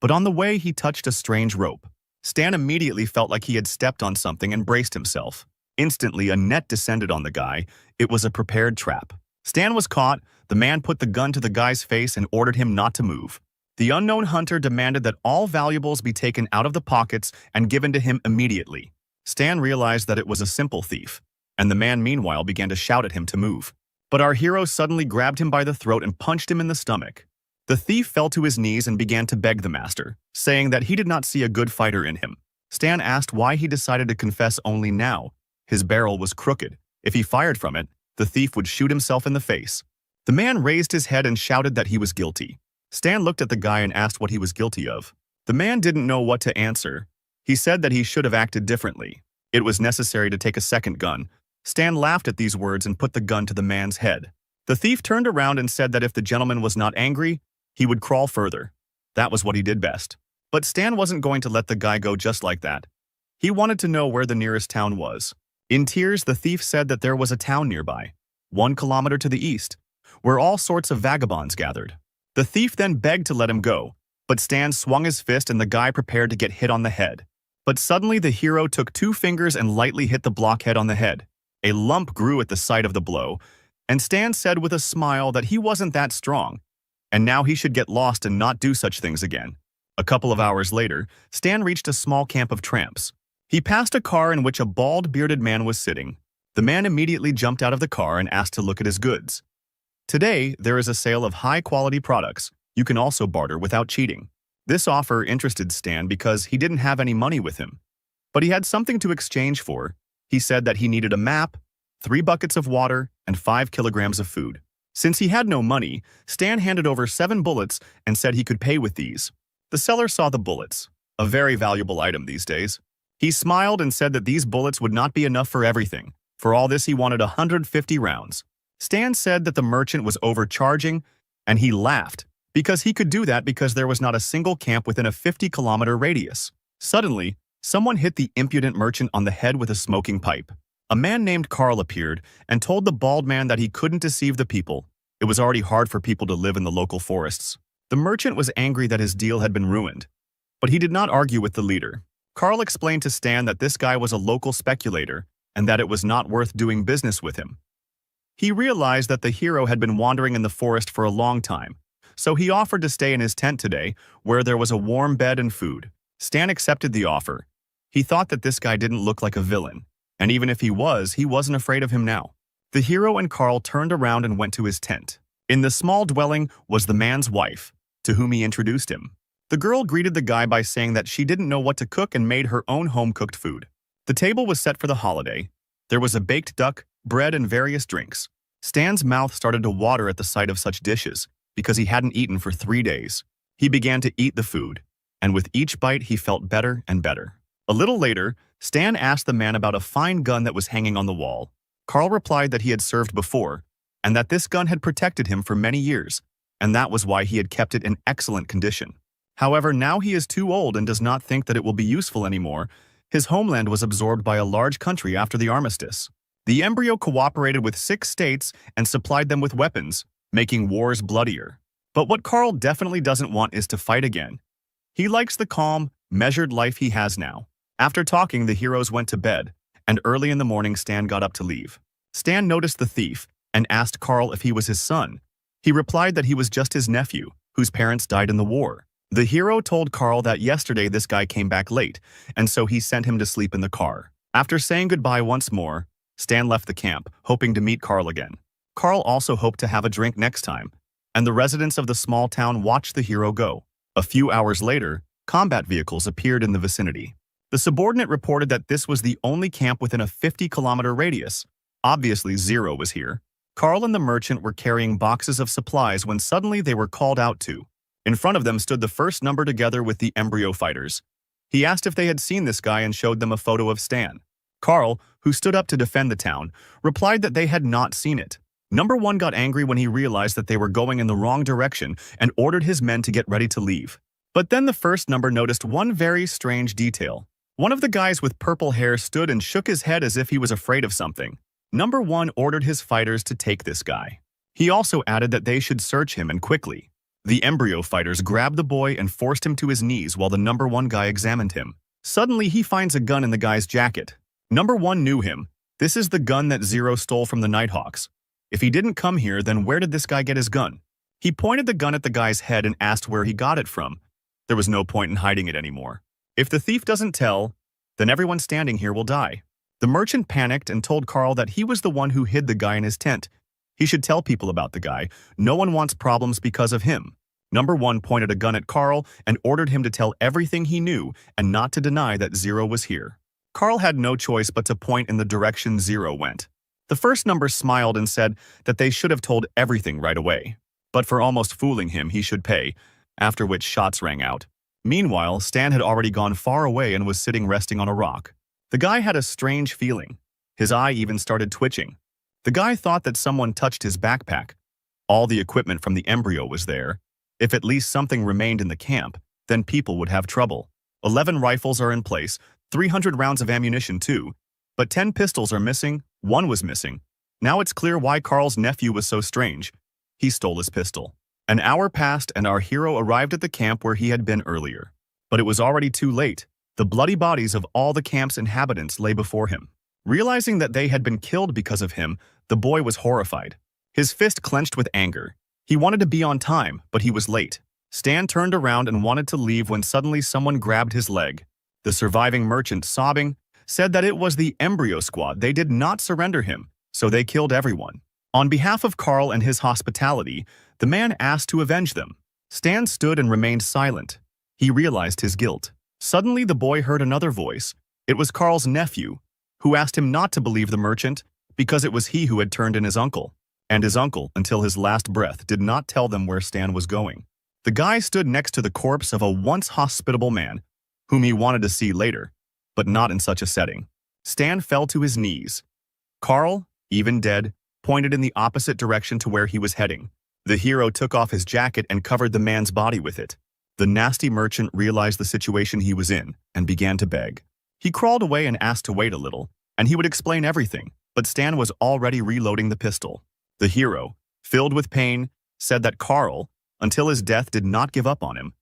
But on the way he touched a strange rope. Stan immediately felt like he had stepped on something and braced himself. Instantly, a net descended on the guy. It was a prepared trap. Stan was caught. The man put the gun to the guy's face and ordered him not to move. The unknown hunter demanded that all valuables be taken out of the pockets and given to him immediately. Stan realized that it was a simple thief, and the man meanwhile began to shout at him to move. But our hero suddenly grabbed him by the throat and punched him in the stomach. The thief fell to his knees and began to beg the master, saying that he did not see a good fighter in him. Stan asked why he decided to confess only now. His barrel was crooked. If he fired from it, the thief would shoot himself in the face. The man raised his head and shouted that he was guilty. Stan looked at the guy and asked what he was guilty of. The man didn't know what to answer. He said that he should have acted differently. It was necessary to take a second gun. Stan laughed at these words and put the gun to the man's head. The thief turned around and said that if the gentleman was not angry, he would crawl further. That was what he did best. But Stan wasn't going to let the guy go just like that. He wanted to know where the nearest town was. In tears, the thief said that there was a town nearby, 1 kilometer to the east, where all sorts of vagabonds gathered. The thief then begged to let him go, but Stan swung his fist and the guy prepared to get hit on the head. But suddenly the hero took 2 fingers and lightly hit the blockhead on the head. A lump grew at the sight of the blow, and Stan said with a smile that he wasn't that strong, and now he should get lost and not do such things again. A couple of hours later, Stan reached a small camp of tramps. He passed a car in which a bald, bearded man was sitting. The man immediately jumped out of the car and asked to look at his goods. Today, there is a sale of high-quality products. You can also barter without cheating. This offer interested Stan because he didn't have any money with him. But he had something to exchange for. He said that he needed a map, 3 buckets of water, and 5 kilograms of food. Since he had no money, Stan handed over 7 bullets and said he could pay with these. The seller saw the bullets, a very valuable item these days. He smiled and said that these bullets would not be enough for everything. For all this, he wanted 150 rounds. Stan said that the merchant was overcharging, and he laughed, because he could do that because there was not a single camp within a 50-kilometer radius. Suddenly, someone hit the impudent merchant on the head with a smoking pipe. A man named Carl appeared and told the bald man that he couldn't deceive the people. It was already hard for people to live in the local forests. The merchant was angry that his deal had been ruined, but he did not argue with the leader. Carl explained to Stan that this guy was a local speculator and that it was not worth doing business with him. He realized that the hero had been wandering in the forest for a long time, so he offered to stay in his tent today, where there was a warm bed and food. Stan accepted the offer. He thought that this guy didn't look like a villain, and even if he wasn't afraid of him now. The hero and Carl turned around and went to his tent. In the small dwelling was the man's wife, to whom he introduced him. The girl greeted the guy by saying that she didn't know what to cook and made her own home-cooked food. The table was set for the holiday. There was a baked duck, bread, and various drinks. Stan's mouth started to water at the sight of such dishes, because he hadn't eaten for 3 days. He began to eat the food, and with each bite he felt better and better. A little later, Stan asked the man about a fine gun that was hanging on the wall. Carl replied that he had served before, and that this gun had protected him for many years, and that was why he had kept it in excellent condition. However, now he is too old and does not think that it will be useful anymore. His homeland was absorbed by a large country after the armistice. The embryo cooperated with 6 states and supplied them with weapons, making wars bloodier. But what Carl definitely doesn't want is to fight again. He likes the calm, measured life he has now. After talking, the heroes went to bed, and early in the morning Stan got up to leave. Stan noticed the thief and asked Carl if he was his son. He replied that he was just his nephew, whose parents died in the war. The hero told Carl that yesterday this guy came back late, and so he sent him to sleep in the car. After saying goodbye once more, Stan left the camp, hoping to meet Carl again. Carl also hoped to have a drink next time, and the residents of the small town watched the hero go. A few hours later, combat vehicles appeared in the vicinity. The subordinate reported that this was the only camp within a 50-kilometer radius. Obviously, Zero was here. Carl and the merchant were carrying boxes of supplies when suddenly they were called out to. In front of them stood the first number together with the embryo fighters. He asked if they had seen this guy and showed them a photo of Stan. Carl, who stood up to defend the town, replied that they had not seen it. Number 1 got angry when he realized that they were going in the wrong direction and ordered his men to get ready to leave. But then the first number noticed one very strange detail. One of the guys with purple hair stood and shook his head as if he was afraid of something. Number 1 ordered his fighters to take this guy. He also added that they should search him and quickly. The embryo fighters grabbed the boy and forced him to his knees while the number 1 guy examined him. Suddenly, he finds a gun in the guy's jacket. Number 1 knew him. This is the gun that Zero stole from the Nighthawks. If he didn't come here, then where did this guy get his gun? He pointed the gun at the guy's head and asked where he got it from. There was no point in hiding it anymore. If the thief doesn't tell, then everyone standing here will die. The merchant panicked and told Carl that he was the one who hid the guy in his tent. He should tell people about the guy. No one wants problems because of him. Number 1 pointed a gun at Carl and ordered him to tell everything he knew and not to deny that Zero was here. Carl had no choice but to point in the direction Zero went. The first number smiled and said that they should have told everything right away. But for almost fooling him, he should pay, after which shots rang out. Meanwhile, Stan had already gone far away and was sitting resting on a rock. The guy had a strange feeling. His eye even started twitching. The guy thought that someone touched his backpack. All the equipment from the embryo was there. If at least something remained in the camp, then people would have trouble. 11 rifles are in place, 300 rounds of ammunition too, but 10 pistols are missing, 1 was missing. Now it's clear why Carl's nephew was so strange. He stole his pistol. An hour passed and our hero arrived at the camp where he had been earlier. But it was already too late. The bloody bodies of all the camp's inhabitants lay before him. Realizing that they had been killed because of him, the boy was horrified. His fist clenched with anger. He wanted to be on time, but he was late. Stan turned around and wanted to leave when suddenly someone grabbed his leg. The surviving merchant, sobbing, said that it was the embryo squad. They did not surrender him, so they killed everyone. On behalf of Carl and his hospitality, the man asked to avenge them. Stan stood and remained silent. He realized his guilt. Suddenly, the boy heard another voice. It was Carl's nephew, who asked him not to believe the merchant because it was he who had turned in his uncle. And his uncle, until his last breath, did not tell them where Stan was going. The guy stood next to the corpse of a once hospitable man, whom he wanted to see later, but not in such a setting. Stan fell to his knees. Carl, even dead, pointed in the opposite direction to where he was heading. The hero took off his jacket and covered the man's body with it. The nasty merchant realized the situation he was in and began to beg. He crawled away and asked to wait a little, and he would explain everything, but Stan was already reloading the pistol. The hero, filled with pain, said that Carl, until his death, did not give up on him,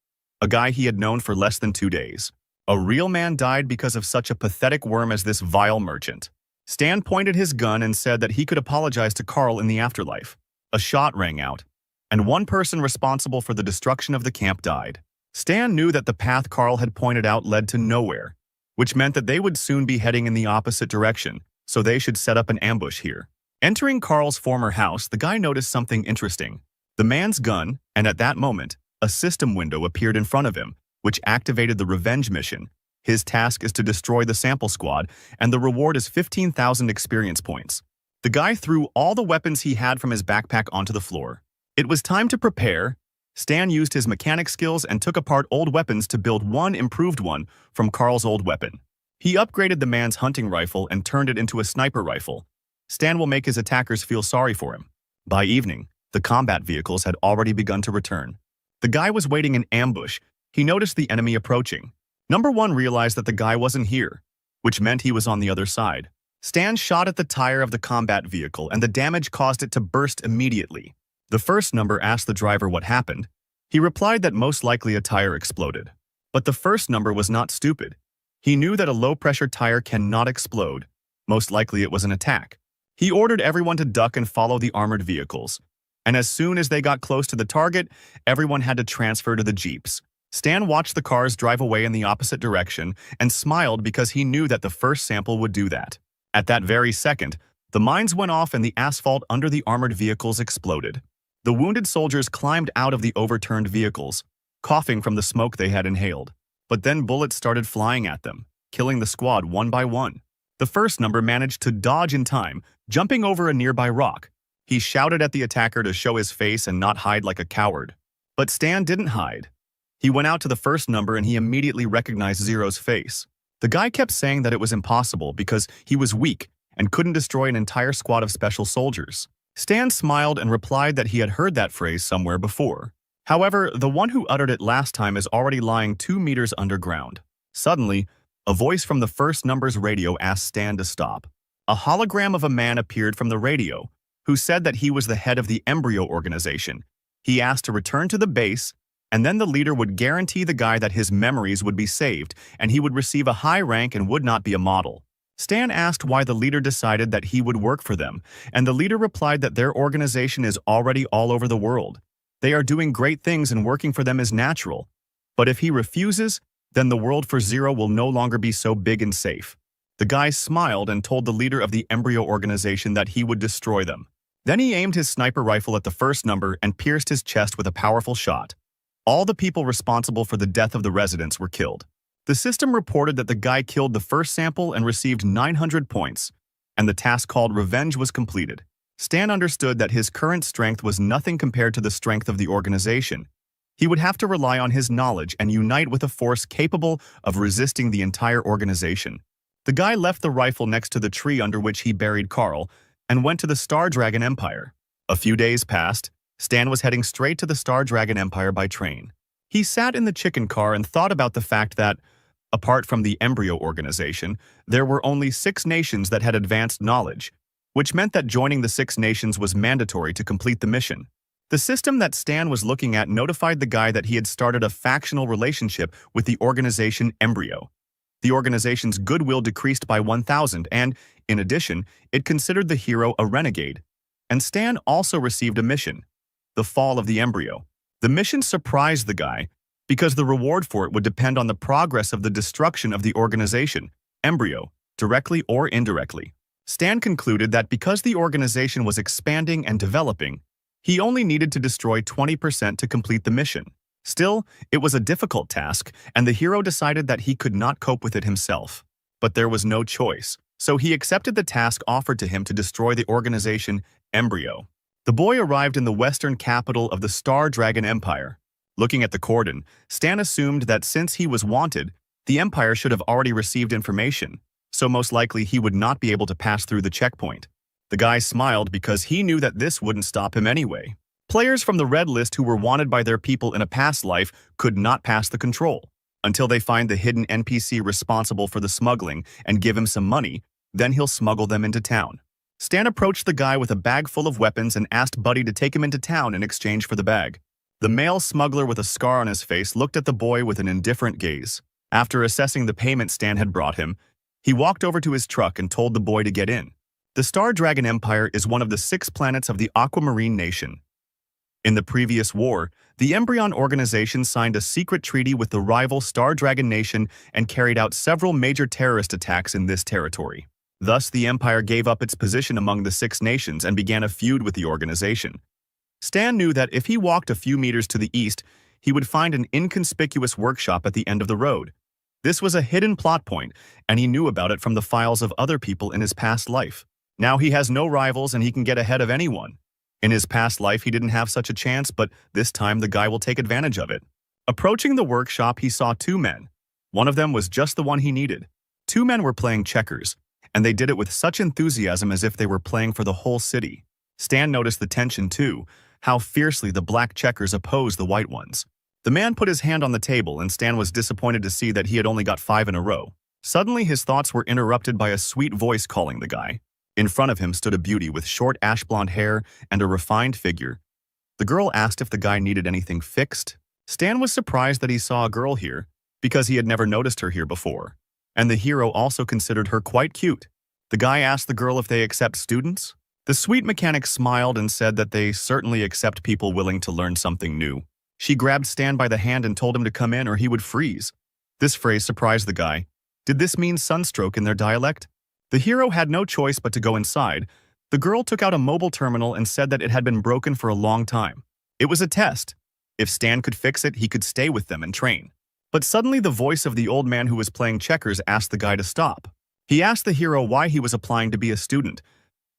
a guy he had known for less than 2 days. A real man died because of such a pathetic worm as this vile merchant. Stan pointed his gun and said that he could apologize to Carl in the afterlife. A shot rang out, and one person responsible for the destruction of the camp died. Stan knew that the path Carl had pointed out led to nowhere, which meant that they would soon be heading in the opposite direction, so they should set up an ambush here. Entering Carl's former house, the guy noticed something interesting. The man's gun, and at that moment, a system window appeared in front of him, which activated the Revenge mission. His task is to destroy the sample squad, and the reward is 15,000 experience points. The guy threw all the weapons he had from his backpack onto the floor. It was time to prepare. Stan used his mechanic skills and took apart old weapons to build one improved one from Carl's old weapon. He upgraded the man's hunting rifle and turned it into a sniper rifle. Stan will make his attackers feel sorry for him. By evening, the combat vehicles had already begun to return. The guy was waiting in ambush. He noticed the enemy approaching. Number 1 realized that the guy wasn't here, which meant he was on the other side. Stan shot at the tire of the combat vehicle, and the damage caused it to burst immediately. The first number asked the driver what happened. He replied that most likely a tire exploded. But the first number was not stupid. He knew that a low-pressure tire cannot explode. Most likely it was an attack. He ordered everyone to duck and follow the armored vehicles. And as soon as they got close to the target, everyone had to transfer to the jeeps. Stan watched the cars drive away in the opposite direction and smiled because he knew that the first sample would do that. At that very second, the mines went off and the asphalt under the armored vehicles exploded. The wounded soldiers climbed out of the overturned vehicles, coughing from the smoke they had inhaled. But then bullets started flying at them, killing the squad one by one. The first number managed to dodge in time, jumping over a nearby rock. He shouted at the attacker to show his face and not hide like a coward. But Stan didn't hide. He went out to the first number and he immediately recognized Zero's face. The guy kept saying that it was impossible because he was weak and couldn't destroy an entire squad of special soldiers. Stan smiled and replied that he had heard that phrase somewhere before. However, the one who uttered it last time is already lying 2 meters underground. Suddenly, a voice from the first number's radio asked Stan to stop. A hologram of a man appeared from the radio, who said that he was the head of the embryo organization. He asked to return to the base and then the leader would guarantee the guy that his memories would be saved, and he would receive a high rank and would not be a model. Stan asked why the leader decided that he would work for them, and the leader replied that their organization is already all over the world. They are doing great things and working for them is natural. But if he refuses, then the world for Zero will no longer be so big and safe. The guy smiled and told the leader of the embryo organization that he would destroy them. Then he aimed his sniper rifle at the first number and pierced his chest with a powerful shot. All the people responsible for the death of the residents were killed. The system reported that the guy killed the first sample and received 900 points, and the task called Revenge was completed. Stan understood that his current strength was nothing compared to the strength of the organization. He would have to rely on his knowledge and unite with a force capable of resisting the entire organization. The guy left the rifle next to the tree under which he buried Carl and went to the Star Dragon Empire. A few days passed. Stan was heading straight to the Star Dragon Empire by train. He sat in the chicken car and thought about the fact that, apart from the embryo organization, there were only 6 nations that had advanced knowledge, which meant that joining the 6 nations was mandatory to complete the mission. The system that Stan was looking at notified the guy that he had started a factional relationship with the organization Embryo. The organization's goodwill decreased by 1,000 and, in addition, it considered the hero a renegade. And Stan also received a mission, the fall of the embryo. The mission surprised the guy because the reward for it would depend on the progress of the destruction of the organization, Embryo, directly or indirectly. Stan concluded that because the organization was expanding and developing, he only needed to destroy 20% to complete the mission. Still, it was a difficult task, and the hero decided that he could not cope with it himself. But there was no choice, so he accepted the task offered to him to destroy the organization, Embryo. The boy arrived in the western capital of the Star Dragon Empire. Looking at the cordon, Stan assumed that since he was wanted, the Empire should have already received information, so most likely he would not be able to pass through the checkpoint. The guy smiled because he knew that this wouldn't stop him anyway. Players from the red list who were wanted by their people in a past life could not pass the control. Until they find the hidden NPC responsible for the smuggling and give him some money, then he'll smuggle them into town. Stan approached the guy with a bag full of weapons and asked Buddy to take him into town in exchange for the bag. The male smuggler with a scar on his face looked at the boy with an indifferent gaze. After assessing the payment Stan had brought him, he walked over to his truck and told the boy to get in. The Star Dragon Empire is one of the 6 planets of the Aquamarine Nation. In the previous war, the Embryon organization signed a secret treaty with the rival Star Dragon Nation and carried out several major terrorist attacks in this territory. Thus, the Empire gave up its position among the 6 nations and began a feud with the organization. Stan knew that if he walked a few meters to the east, he would find an inconspicuous workshop at the end of the road. This was a hidden plot point, and he knew about it from the files of other people in his past life. Now he has no rivals and he can get ahead of anyone. In his past life, he didn't have such a chance, but this time the guy will take advantage of it. Approaching the workshop, he saw 2 men. One of them was just the one he needed. 2 men were playing checkers, and they did it with such enthusiasm as if they were playing for the whole city. Stan noticed the tension too, how fiercely the black checkers opposed the white ones. The man put his hand on the table, and Stan was disappointed to see that he had only got 5 in a row. Suddenly, his thoughts were interrupted by a sweet voice calling the guy. In front of him stood a beauty with short ash-blonde hair and a refined figure. The girl asked if the guy needed anything fixed. Stan was surprised that he saw a girl here, because he had never noticed her here before. And the hero also considered her quite cute. The guy asked the girl if they accept students. The sweet mechanic smiled and said that they certainly accept people willing to learn something new. She grabbed Stan by the hand and told him to come in or he would freeze. This phrase surprised the guy. Did this mean sunstroke in their dialect? The hero had no choice but to go inside. The girl took out a mobile terminal and said that it had been broken for a long time. It was a test. If Stan could fix it, he could stay with them and train. But suddenly the voice of the old man who was playing checkers asked the guy to stop. He asked the hero why he was applying to be a student.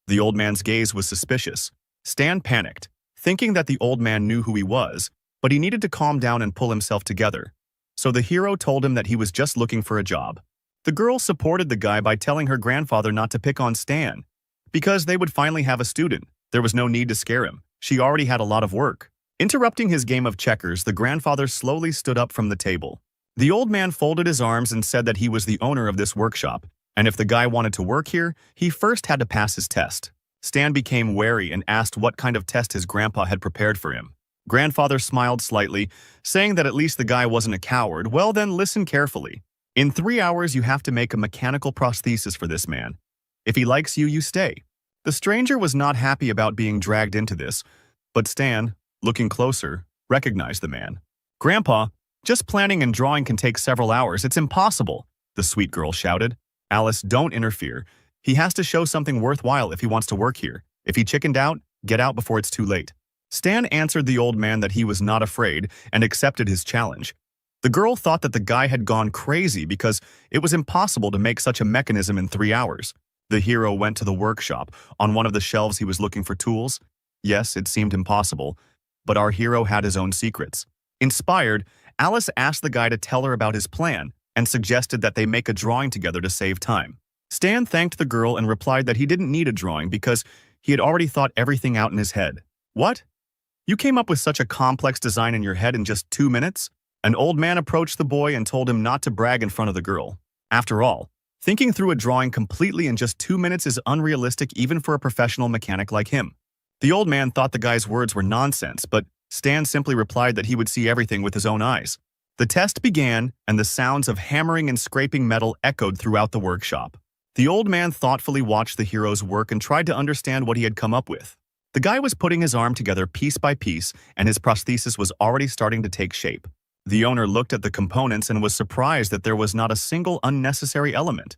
The old man's gaze was suspicious. Stan panicked, thinking that the old man knew who he was, but he needed to calm down and pull himself together. So the hero told him that he was just looking for a job. The girl supported the guy by telling her grandfather not to pick on Stan, because they would finally have a student. There was no need to scare him. She already had a lot of work. Interrupting his game of checkers, the grandfather slowly stood up from the table. The old man folded his arms and said that he was the owner of this workshop, and if the guy wanted to work here, he first had to pass his test. Stan became wary and asked what kind of test his grandpa had prepared for him. Grandfather smiled slightly, saying that at least the guy wasn't a coward. Well then, listen carefully. In 3 hours, you have to make a mechanical prosthesis for this man. If he likes you, you stay. The stranger was not happy about being dragged into this, but Stan, looking closer, recognized the man. Grandpa, just planning and drawing can take several hours. It's impossible, the sweet girl shouted. Alice, don't interfere. He has to show something worthwhile if he wants to work here. If he chickened out, get out before it's too late. Stan answered the old man that he was not afraid and accepted his challenge. The girl thought that the guy had gone crazy because it was impossible to make such a mechanism in 3 hours. The hero went to the workshop. On one of the shelves he was looking for tools. Yes, it seemed impossible, but our hero had his own secrets. Inspired, Alice asked the guy to tell her about his plan and suggested that they make a drawing together to save time. Stan thanked the girl and replied that he didn't need a drawing because he had already thought everything out in his head. What? You came up with such a complex design in your head in just 2 minutes? An old man approached the boy and told him not to brag in front of the girl. After all, thinking through a drawing completely in just 2 minutes is unrealistic even for a professional mechanic like him. The old man thought the guy's words were nonsense, but Stan simply replied that he would see everything with his own eyes. The test began, and the sounds of hammering and scraping metal echoed throughout the workshop. The old man thoughtfully watched the hero's work and tried to understand what he had come up with. The guy was putting his arm together piece by piece, and his prosthesis was already starting to take shape. The owner looked at the components and was surprised that there was not a single unnecessary element.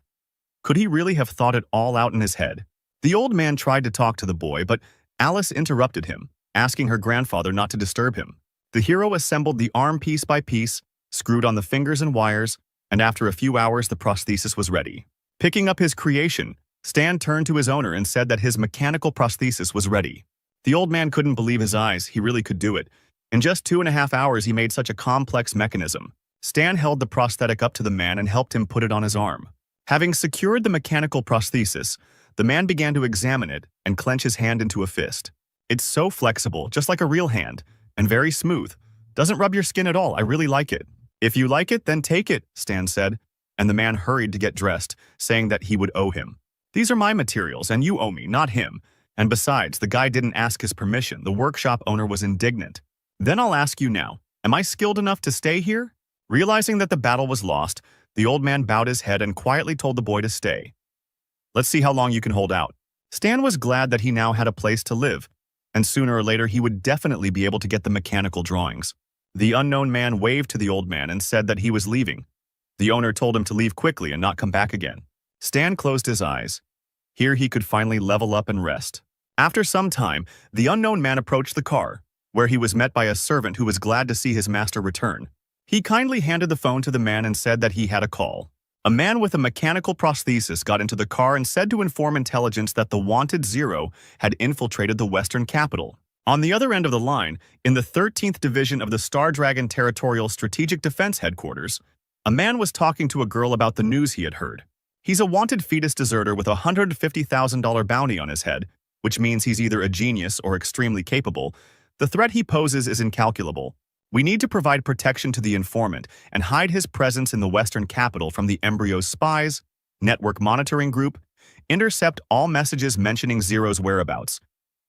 Could he really have thought it all out in his head? The old man tried to talk to the boy, but Alice interrupted him, asking her grandfather not to disturb him. The hero assembled the arm piece by piece, screwed on the fingers and wires, and after a few hours the prosthesis was ready. Picking up his creation, Stan turned to his owner and said that his mechanical prosthesis was ready. The old man couldn't believe his eyes. He really could do it. In just 2.5 hours, he made such a complex mechanism. Stan held the prosthetic up to the man and helped him put it on his arm. Having secured the mechanical prosthesis, the man began to examine it and clench his hand into a fist. It's so flexible, just like a real hand, and very smooth. Doesn't rub your skin at all. I really like it. If you like it, then take it, Stan said, and the man hurried to get dressed, saying that he would owe him. These are my materials, and you owe me, not him. And besides, the guy didn't ask his permission. The workshop owner was indignant. Then I'll ask you now, am I skilled enough to stay here? Realizing that the battle was lost, the old man bowed his head and quietly told the boy to stay. Let's see how long you can hold out. Stan was glad that he now had a place to live, and sooner or later he would definitely be able to get the mechanical drawings. The unknown man waved to the old man and said that he was leaving. The owner told him to leave quickly and not come back again. Stan closed his eyes. Here he could finally level up and rest. After some time, the unknown man approached the car, where he was met by a servant who was glad to see his master return. He kindly handed the phone to the man and said that he had a call. A man with a mechanical prosthesis got into the car and said to inform intelligence that the wanted Zero had infiltrated the Western capital. On the other end of the line, in the 13th Division of the Star Dragon Territorial Strategic Defense Headquarters, a man was talking to a girl about the news he had heard. He's a wanted fetus deserter with a $150,000 bounty on his head, which means he's either a genius or extremely capable. The threat he poses is incalculable. We need to provide protection to the informant and hide his presence in the Western capital from the embryo's spies, network monitoring group, intercept all messages mentioning Zero's whereabouts.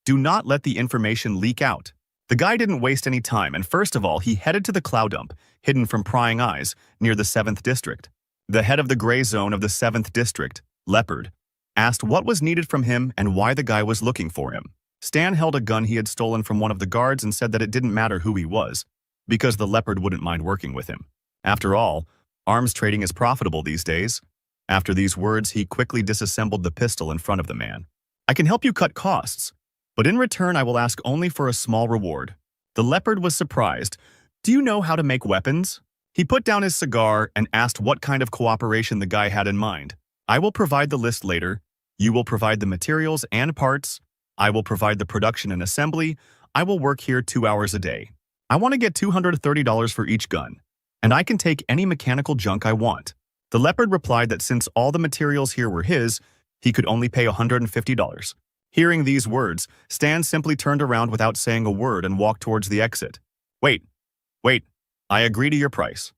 Do not let the information leak out. The guy didn't waste any time, and first of all, he headed to the cloud dump, hidden from prying eyes, near the 7th District. The head of the gray zone of the 7th District, Leopard, asked what was needed from him and why the guy was looking for him. Stan held a gun he had stolen from one of the guards and said that it didn't matter who he was, because the Leopard wouldn't mind working with him. After all, arms trading is profitable these days. After these words, he quickly disassembled the pistol in front of the man. I can help you cut costs, but in return I will ask only for a small reward. The Leopard was surprised. Do you know how to make weapons? He put down his cigar and asked what kind of cooperation the guy had in mind. I will provide the list later. You will provide the materials and parts. I will provide the production and assembly. I will work here 2 hours a day. I want to get $230 for each gun, and I can take any mechanical junk I want. The Leopard replied that since all the materials here were his, he could only pay $150. Hearing these words, Stan simply turned around without saying a word and walked towards the exit. Wait, I agree to your price.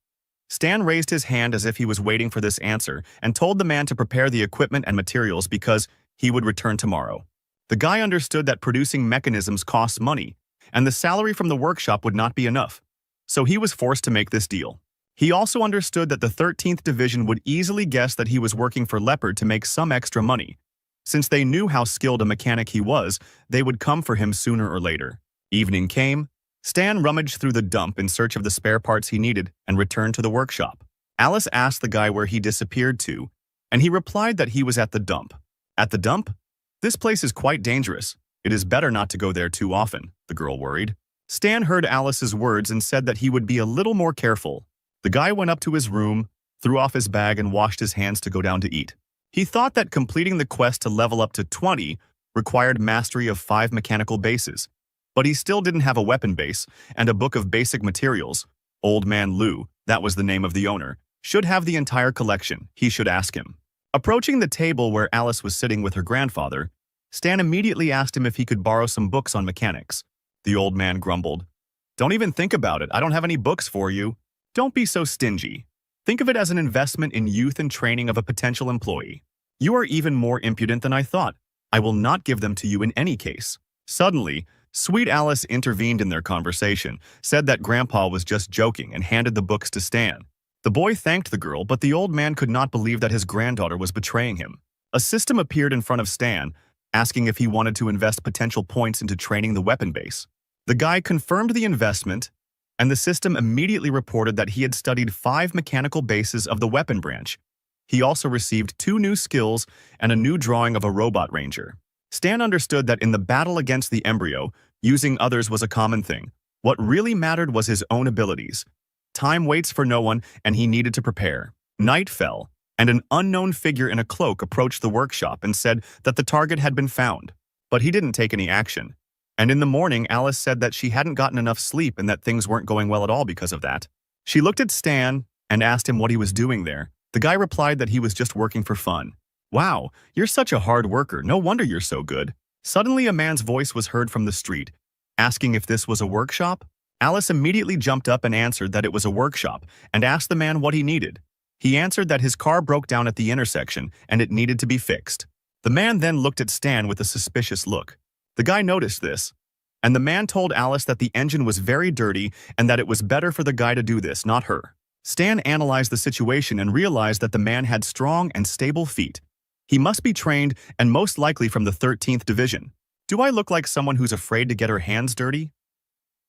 Stan raised his hand as if he was waiting for this answer and told the man to prepare the equipment and materials because he would return tomorrow. The guy understood that producing mechanisms costs money, and the salary from the workshop would not be enough. So he was forced to make this deal. He also understood that the 13th Division would easily guess that he was working for Leopard to make some extra money. Since they knew how skilled a mechanic he was, they would come for him sooner or later. Evening came. Stan rummaged through the dump in search of the spare parts he needed and returned to the workshop. Alice asked the guy where he disappeared to, and he replied that he was at the dump. At the dump? This place is quite dangerous. It is better not to go there too often, the girl worried. Stan heard Alice's words and said that he would be a little more careful. The guy went up to his room, threw off his bag and washed his hands to go down to eat. He thought that completing the quest to level up to 20 required mastery of 5 mechanical bases, but he still didn't have a weapon base and a book of basic materials. Old Man Lou, that was the name of the owner, should have the entire collection. He should ask him. Approaching the table where Alice was sitting with her grandfather, Stan immediately asked him if he could borrow some books on mechanics. The old man grumbled. "Don't even think about it. I don't have any books for you. Don't be so stingy. Think of it as an investment in youth and training of a potential employee. You are even more impudent than I thought. I will not give them to you in any case." Suddenly, sweet Alice intervened in their conversation, said that Grandpa was just joking and handed the books to Stan. The boy thanked the girl, but the old man could not believe that his granddaughter was betraying him. A system appeared in front of Stan, asking if he wanted to invest potential points into training the weapon base. The guy confirmed the investment, and the system immediately reported that he had studied 5 mechanical bases of the weapon branch. He also received 2 new skills and a new drawing of a robot ranger. Stan understood that in the battle against the embryo, using others was a common thing. What really mattered was his own abilities. Time waits for no one, and he needed to prepare. Night fell, and an unknown figure in a cloak approached the workshop and said that the target had been found. But he didn't take any action. And in the morning, Alice said that she hadn't gotten enough sleep and that things weren't going well at all because of that. She looked at Stan and asked him what he was doing there. The guy replied that he was just working for fun. "Wow, you're such a hard worker. No wonder you're so good." Suddenly, a man's voice was heard from the street, asking if this was a workshop. Alice immediately jumped up and answered that it was a workshop and asked the man what he needed. He answered that his car broke down at the intersection and it needed to be fixed. The man then looked at Stan with a suspicious look. The guy noticed this, and the man told Alice that the engine was very dirty and that it was better for the guy to do this, not her. Stan analyzed the situation and realized that the man had strong and stable feet. He must be trained and most likely from the 13th Division. Do I look like someone who's afraid to get her hands dirty?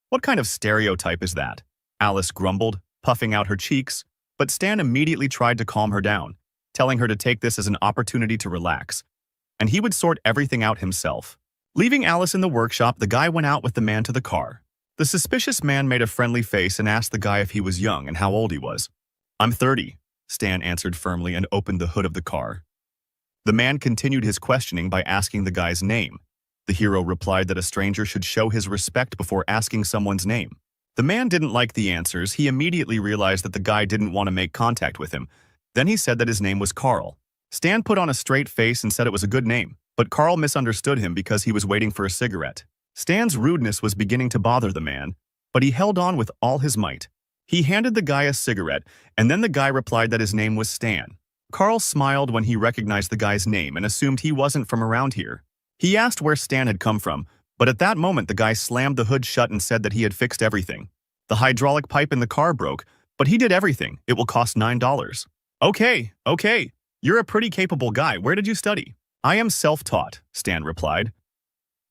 What kind of stereotype is that? Alice grumbled, puffing out her cheeks, but Stan immediately tried to calm her down, telling her to take this as an opportunity to relax, and he would sort everything out himself. Leaving Alice in the workshop, the guy went out with the man to the car. The suspicious man made a friendly face and asked the guy if he was young and how old he was. "I'm 30, Stan answered firmly and opened the hood of the car. The man continued his questioning by asking the guy's name. The hero replied that a stranger should show his respect before asking someone's name. The man didn't like the answers. He immediately realized that the guy didn't want to make contact with him. Then he said that his name was Carl. Stan put on a straight face and said it was a good name, but Carl misunderstood him because he was waiting for a cigarette. Stan's rudeness was beginning to bother the man, but he held on with all his might. He handed the guy a cigarette, and then the guy replied that his name was Stan. Carl smiled when he recognized the guy's name and assumed he wasn't from around here. He asked where Stan had come from, but at that moment the guy slammed the hood shut and said that he had fixed everything. The hydraulic pipe in the car broke, but he did everything. It will cost $9. Okay. You're a pretty capable guy. Where did you study? I am self-taught, Stan replied.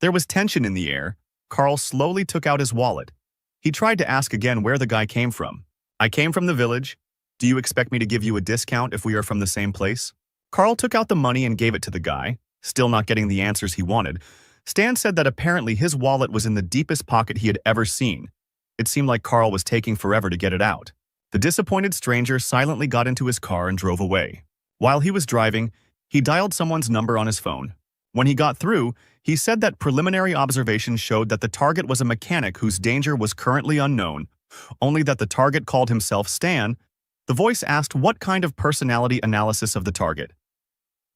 There was tension in the air. Carl slowly took out his wallet. He tried to ask again where the guy came from. I came from the village. Do you expect me to give you a discount if we are from the same place? Carl took out the money and gave it to the guy. Still not getting the answers he wanted, Stan said that apparently his wallet was in the deepest pocket he had ever seen. It seemed like Carl was taking forever to get it out. The disappointed stranger silently got into his car and drove away. While he was driving, he dialed someone's number on his phone. When he got through, he said that preliminary observations showed that the target was a mechanic whose danger was currently unknown, only that the target called himself Stan. The voice asked what kind of personality analysis of the target.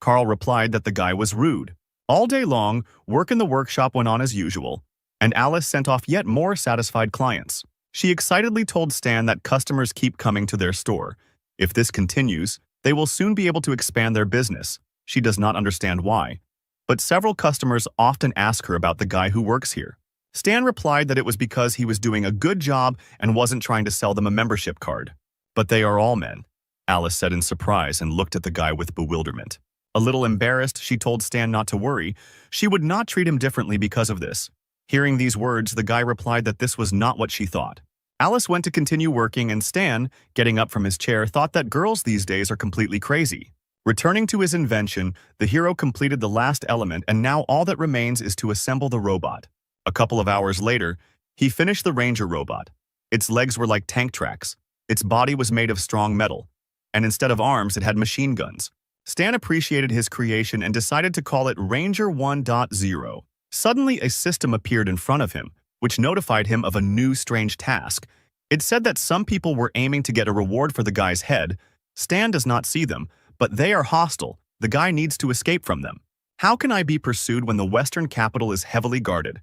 Carl replied that the guy was rude. All day long, work in the workshop went on as usual, and Alice sent off yet more satisfied clients. She excitedly told Stan that customers keep coming to their store. If this continues, they will soon be able to expand their business. She does not understand why, but several customers often ask her about the guy who works here. Stan replied that it was because he was doing a good job and wasn't trying to sell them a membership card. But they are all men, Alice said in surprise and looked at the guy with bewilderment. A little embarrassed, she told Stan not to worry. She would not treat him differently because of this. Hearing these words, the guy replied that this was not what she thought. Alice went to continue working, and Stan, getting up from his chair, thought that girls these days are completely crazy. Returning to his invention, the hero completed the last element, and now all that remains is to assemble the robot. A couple of hours later, he finished the Ranger robot. Its legs were like tank tracks. Its body was made of strong metal, and instead of arms, it had machine guns. Stan appreciated his creation and decided to call it Ranger 1.0. Suddenly, a system appeared in front of him, which notified him of a new strange task. It said that some people were aiming to get a reward for the guy's head. Stan does not see them, but they are hostile. The guy needs to escape from them. How can I be pursued when the Western capital is heavily guarded?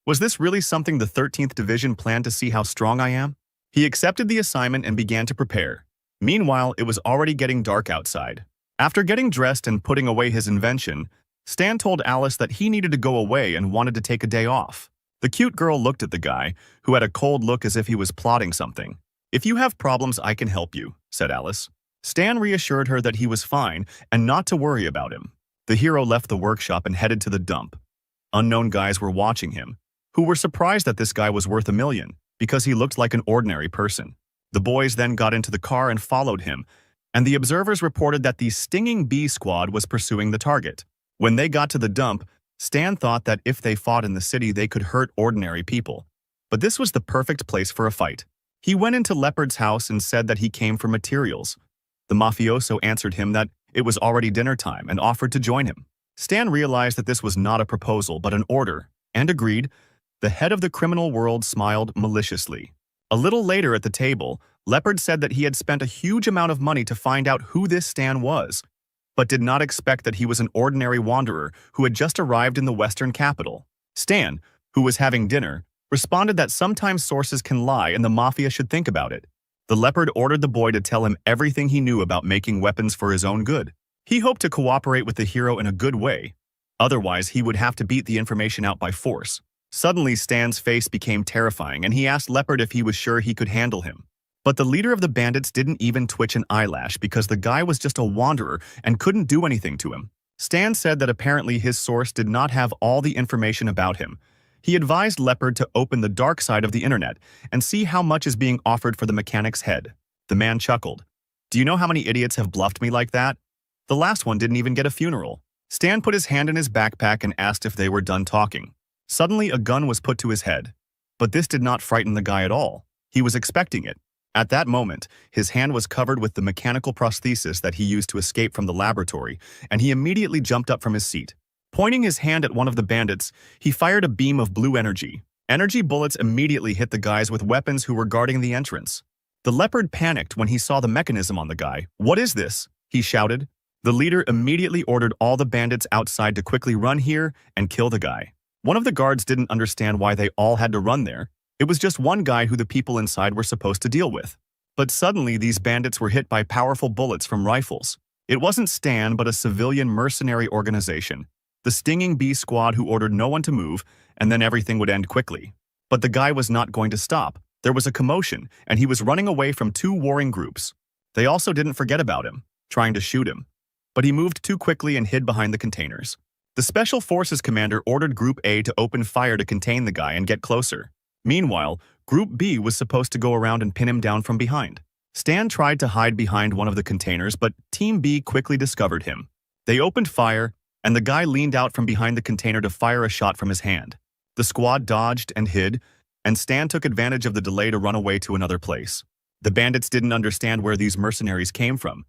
Was this really something the 13th Division planned to see how strong I am? He accepted the assignment and began to prepare. Meanwhile, it was already getting dark outside. After getting dressed and putting away his invention, Stan told Alice that he needed to go away and wanted to take a day off. The cute girl looked at the guy, who had a cold look as if he was plotting something. "If you have problems, I can help you," said Alice. Stan reassured her that he was fine and not to worry about him. The hero left the workshop and headed to the dump. Unknown guys were watching him, who were surprised that this guy was worth $1 million because he looked like an ordinary person. The boys then got into the car and followed him, and the observers reported that the Stinging Bee Squad was pursuing the target. When they got to the dump, Stan thought that if they fought in the city, they could hurt ordinary people. But this was the perfect place for a fight. He went into Leopard's house and said that he came for materials. The mafioso answered him that it was already dinner time and offered to join him. Stan realized that this was not a proposal but an order, and agreed. The head of the criminal world smiled maliciously. A little later at the table, Leopard said that he had spent a huge amount of money to find out who this Stan was, but did not expect that he was an ordinary wanderer who had just arrived in the Western capital. Stan, who was having dinner, responded that sometimes sources can lie and the mafia should think about it. The Leopard ordered the boy to tell him everything he knew about making weapons for his own good. He hoped to cooperate with the hero in a good way. Otherwise, he would have to beat the information out by force. Suddenly, Stan's face became terrifying, and he asked Leopard if he was sure he could handle him. But the leader of the bandits didn't even twitch an eyelash because the guy was just a wanderer and couldn't do anything to him. Stan said that apparently his source did not have all the information about him. He advised Leopard to open the dark side of the internet and see how much is being offered for the mechanic's head. The man chuckled. "Do you know how many idiots have bluffed me like that? The last one didn't even get a funeral." Stan put his hand in his backpack and asked if they were done talking. Suddenly, a gun was put to his head. But this did not frighten the guy at all. He was expecting it. At that moment, his hand was covered with the mechanical prosthesis that he used to escape from the laboratory, and he immediately jumped up from his seat. Pointing his hand at one of the bandits, he fired a beam of blue energy. Energy bullets immediately hit the guys with weapons who were guarding the entrance. The Leopard panicked when he saw the mechanism on the guy. "What is this?" he shouted. The leader immediately ordered all the bandits outside to quickly run here and kill the guy. One of the guards didn't understand why they all had to run there. It was just one guy who the people inside were supposed to deal with. But suddenly, these bandits were hit by powerful bullets from rifles. It wasn't Stan, but a civilian mercenary organization. The Stinging Bee Squad, who ordered no one to move, and then everything would end quickly. But the guy was not going to stop. There was a commotion, and he was running away from two warring groups. They also didn't forget about him, trying to shoot him. But he moved too quickly and hid behind the containers. The Special Forces commander ordered Group A to open fire to contain the guy and get closer. Meanwhile, Group B was supposed to go around and pin him down from behind. Stan tried to hide behind one of the containers, but Team B quickly discovered him. They opened fire, and the guy leaned out from behind the container to fire a shot from his hand. The squad dodged and hid, and Stan took advantage of the delay to run away to another place. The bandits didn't understand where these mercenaries came from,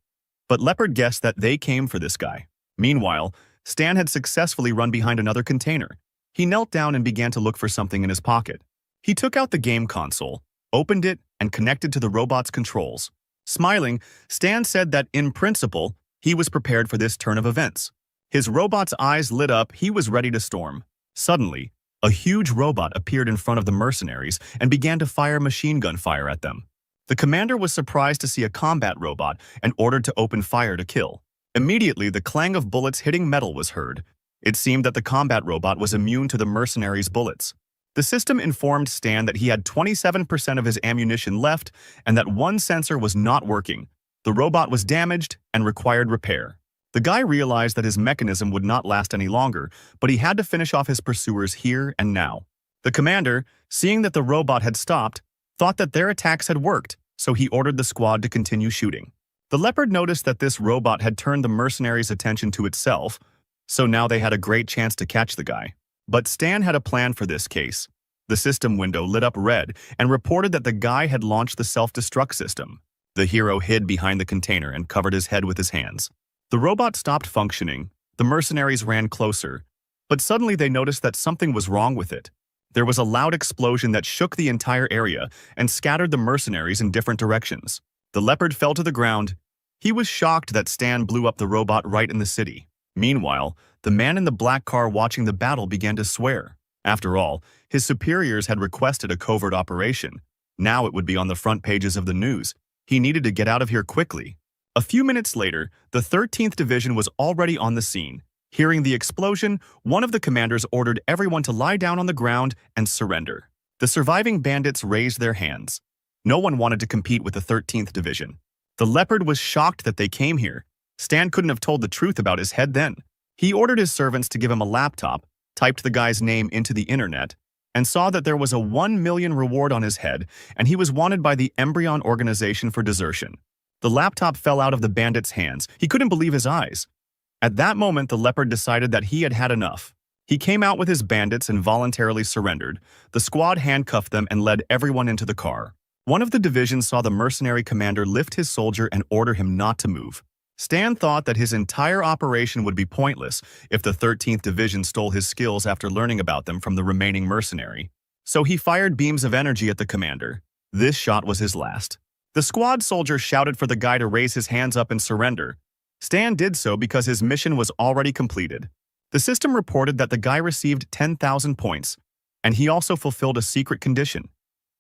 but Leopard guessed that they came for this guy. Meanwhile, Stan had successfully run behind another container. He knelt down and began to look for something in his pocket. He took out the game console, opened it, and connected to the robot's controls. Smiling, Stan said that, in principle, he was prepared for this turn of events. His robot's eyes lit up. He was ready to storm. Suddenly, a huge robot appeared in front of the mercenaries and began to fire machine gun fire at them. The commander was surprised to see a combat robot and ordered to open fire to kill. Immediately, the clang of bullets hitting metal was heard. It seemed that the combat robot was immune to the mercenaries' bullets. The system informed Stan that he had 27% of his ammunition left and that one sensor was not working. The robot was damaged and required repair. The guy realized that his mechanism would not last any longer, but he had to finish off his pursuers here and now. The commander, seeing that the robot had stopped, thought that their attacks had worked, so he ordered the squad to continue shooting. The Leopard noticed that this robot had turned the mercenaries' attention to itself, so now they had a great chance to catch the guy. But Stan had a plan for this case. The system window lit up red and reported that the guy had launched the self-destruct system. The hero hid behind the container and covered his head with his hands. The robot stopped functioning. The mercenaries ran closer, but suddenly they noticed that something was wrong with it. There was a loud explosion that shook the entire area and scattered the mercenaries in different directions. The Leopard fell to the ground. He was shocked that Stan blew up the robot right in the city. Meanwhile, the man in the black car watching the battle began to swear. After all, his superiors had requested a covert operation. Now it would be on the front pages of the news. He needed to get out of here quickly. A few minutes later, the 13th Division was already on the scene. Hearing the explosion, one of the commanders ordered everyone to lie down on the ground and surrender. The surviving bandits raised their hands. No one wanted to compete with the 13th Division. The Leopard was shocked that they came here. Stan couldn't have told the truth about his head then. He ordered his servants to give him a laptop, typed the guy's name into the internet, and saw that there was a 1 million reward on his head, and he was wanted by the Embryo organization for desertion. The laptop fell out of the bandit's hands. He couldn't believe his eyes. At that moment, the Leopard decided that he had had enough. He came out with his bandits and voluntarily surrendered. The squad handcuffed them and led everyone into the car. One of the divisions saw the mercenary commander lift his soldier and order him not to move. Stan thought that his entire operation would be pointless if the 13th Division stole his skills after learning about them from the remaining mercenary. So he fired beams of energy at the commander. This shot was his last. The squad soldier shouted for the guy to raise his hands up and surrender. Stan did so because his mission was already completed. The system reported that the guy received 10,000 points, and he also fulfilled a secret condition: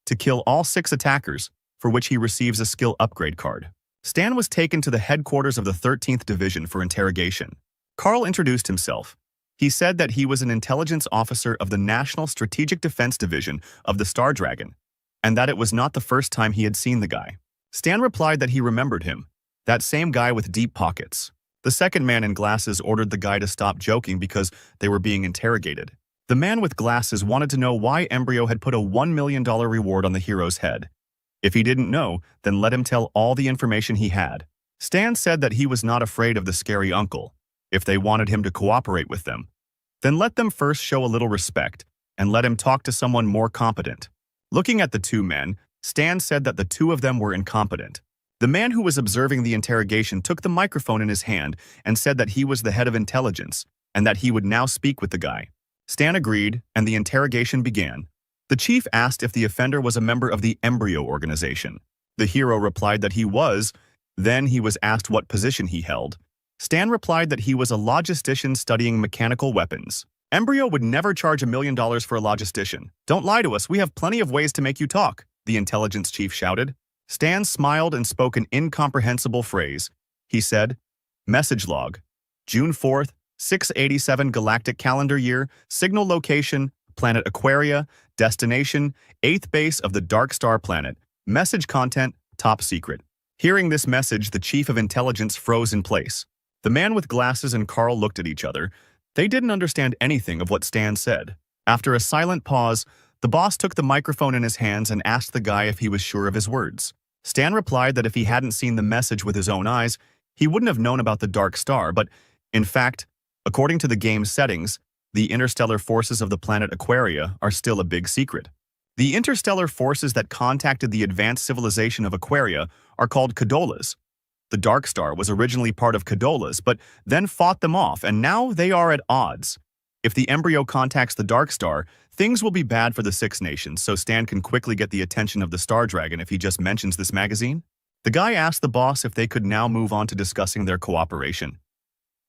to kill all 6 attackers, for which he receives a skill upgrade card. Stan was taken to the headquarters of the 13th Division for interrogation. Carl introduced himself. He said that he was an intelligence officer of the National Strategic Defense Division of the Star Dragon, and that it was not the first time he had seen the guy. Stan replied that he remembered him, that same guy with deep pockets. The second man in glasses ordered the guy to stop joking because they were being interrogated. The man with glasses wanted to know why Embryo had put a $1 million reward on the hero's head. If he didn't know, then let him tell all the information he had. Stan said that he was not afraid of the scary uncle. If they wanted him to cooperate with them, then let them first show a little respect and let him talk to someone more competent. Looking at the two men, Stan said that the two of them were incompetent. The man who was observing the interrogation took the microphone in his hand and said that he was the head of intelligence and that he would now speak with the guy. Stan agreed, and the interrogation began. The chief asked if the offender was a member of the Embryo organization. The hero replied that he was. Then he was asked what position he held. Stan replied that he was a logistician studying mechanical weapons. Embryo would never charge $1 million for a logistician. Don't lie to us, we have plenty of ways to make you talk, the intelligence chief shouted. Stan smiled and spoke an incomprehensible phrase. He said, "Message log. June 4th, 687 galactic calendar year, signal location, planet Aquaria, destination, 8th base of the dark star planet, message content, top secret." Hearing this message, the chief of intelligence froze in place. The man with glasses and Carl looked at each other. They didn't understand anything of what Stan said. After a silent pause, the boss took the microphone in his hands and asked the guy if he was sure of his words. Stan replied that if he hadn't seen the message with his own eyes, he wouldn't have known about the dark star, but, in fact, according to the game's settings, the interstellar forces of the planet Aquaria are still a big secret. The interstellar forces that contacted the advanced civilization of Aquaria are called Cadolas. The Dark Star was originally part of Cadolas, but then fought them off, and now they are at odds. If the Embryo contacts the Dark Star, things will be bad for the Six Nations, so Stan can quickly get the attention of the Star Dragon if he just mentions this magazine. The guy asked the boss if they could now move on to discussing their cooperation,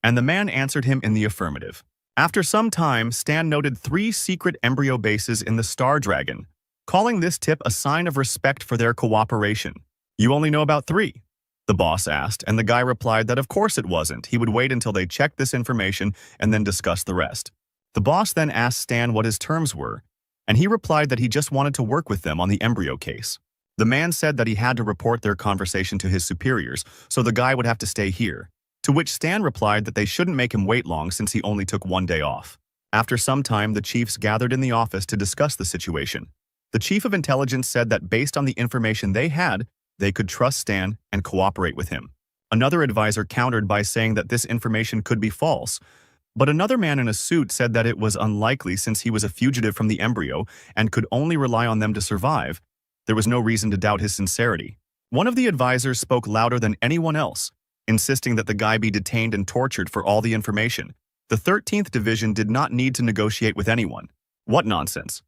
and the man answered him in the affirmative. After some time, Stan noted 3 secret Embryo bases in the Star Dragon, calling this tip a sign of respect for their cooperation. "You only know about 3?" the boss asked, and the guy replied that of course it wasn't. He would wait until they checked this information and then discuss the rest. The boss then asked Stan what his terms were, and he replied that he just wanted to work with them on the embryo case. The man said that he had to report their conversation to his superiors, so the guy would have to stay here, to which Stan replied that they shouldn't make him wait long since he only took one day off. After some time, the chiefs gathered in the office to discuss the situation. The chief of intelligence said that based on the information they had, they could trust Stan and cooperate with him. Another advisor countered by saying that this information could be false, but another man in a suit said that it was unlikely since he was a fugitive from the embryo and could only rely on them to survive. There was no reason to doubt his sincerity. One of the advisors spoke louder than anyone else, insisting that the guy be detained and tortured for all the information. The 13th Division did not need to negotiate with anyone. What nonsense.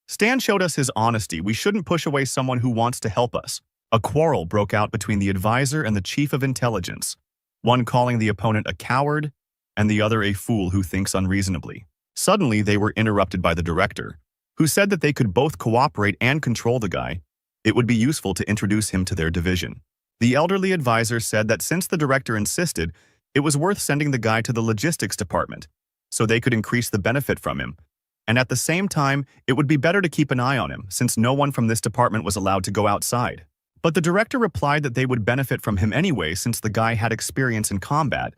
Stan showed us his honesty. We shouldn't push away someone who wants to help us. A quarrel broke out between the advisor and the chief of intelligence, one calling the opponent a coward and the other a fool who thinks unreasonably. Suddenly, they were interrupted by the director, who said that they could both cooperate and control the guy. It would be useful to introduce him to their division. The elderly advisor said that since the director insisted, it was worth sending the guy to the logistics department, so they could increase the benefit from him. And at the same time, it would be better to keep an eye on him, since no one from this department was allowed to go outside. But the director replied that they would benefit from him anyway since the guy had experience in combat,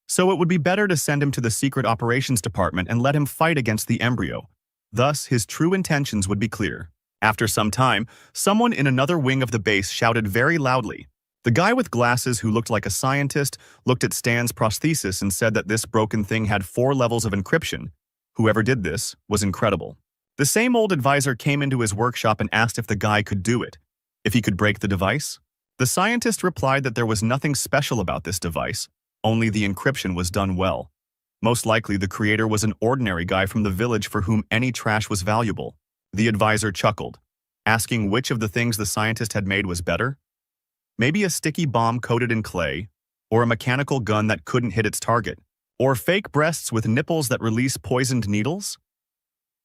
so it would be better to send him to the secret operations department and let him fight against the embryo. Thus, his true intentions would be clear. After some time, someone in another wing of the base shouted very loudly. The guy with glasses who looked like a scientist looked at Stan's prosthesis and said that this broken thing had 4 levels of encryption. Whoever did this was incredible. The same old advisor came into his workshop and asked if the guy could do it, if he could break the device. The scientist replied that there was nothing special about this device, only the encryption was done well. Most likely the creator was an ordinary guy from the village for whom any trash was valuable. The advisor chuckled, asking which of the things the scientist had made was better. Maybe a sticky bomb coated in clay, or a mechanical gun that couldn't hit its target, or fake breasts with nipples that release poisoned needles?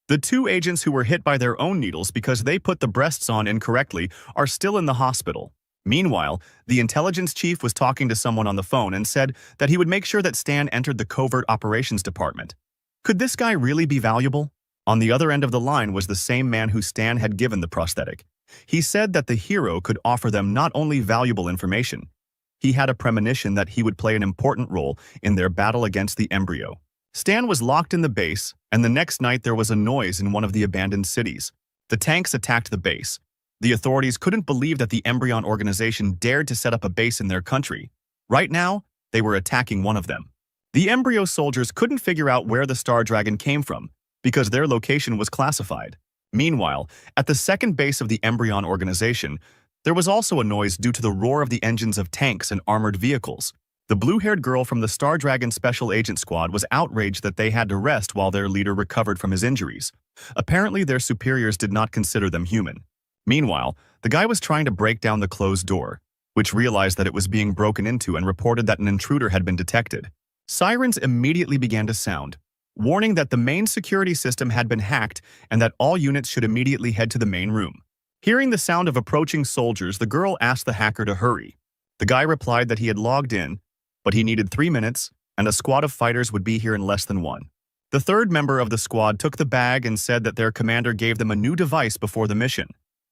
The 2 agents who were hit by their own needles because they put the breasts on incorrectly are still in the hospital. Meanwhile, the intelligence chief was talking to someone on the phone and said that he would make sure that Stan entered the covert operations department. Could this guy really be valuable? On the other end of the line was the same man who Stan had given the prosthetic. He said that the hero could offer them not only valuable information, he had a premonition that he would play an important role in their battle against the embryo. Stan was locked in the base, and the next night there was a noise in one of the abandoned cities. The tanks attacked the base. The authorities couldn't believe that the Embryon organization dared to set up a base in their country. Right now, they were attacking one of them. The embryo soldiers couldn't figure out where the Star Dragon came from because their location was classified. Meanwhile, at the second base of the Embryon organization, there was also a noise due to the roar of the engines of tanks and armored vehicles. The blue-haired girl from the Star Dragon Special Agent Squad was outraged that they had to rest while their leader recovered from his injuries. Apparently, their superiors did not consider them human. Meanwhile, the guy was trying to break down the closed door, which realized that it was being broken into and reported that an intruder had been detected. Sirens immediately began to sound, warning that the main security system had been hacked and that all units should immediately head to the main room. Hearing the sound of approaching soldiers, the girl asked the hacker to hurry. The guy replied that he had logged in, but he needed 3 minutes, and a squad of fighters would be here in less than 1. The third member of the squad took the bag and said that their commander gave them a new device before the mission.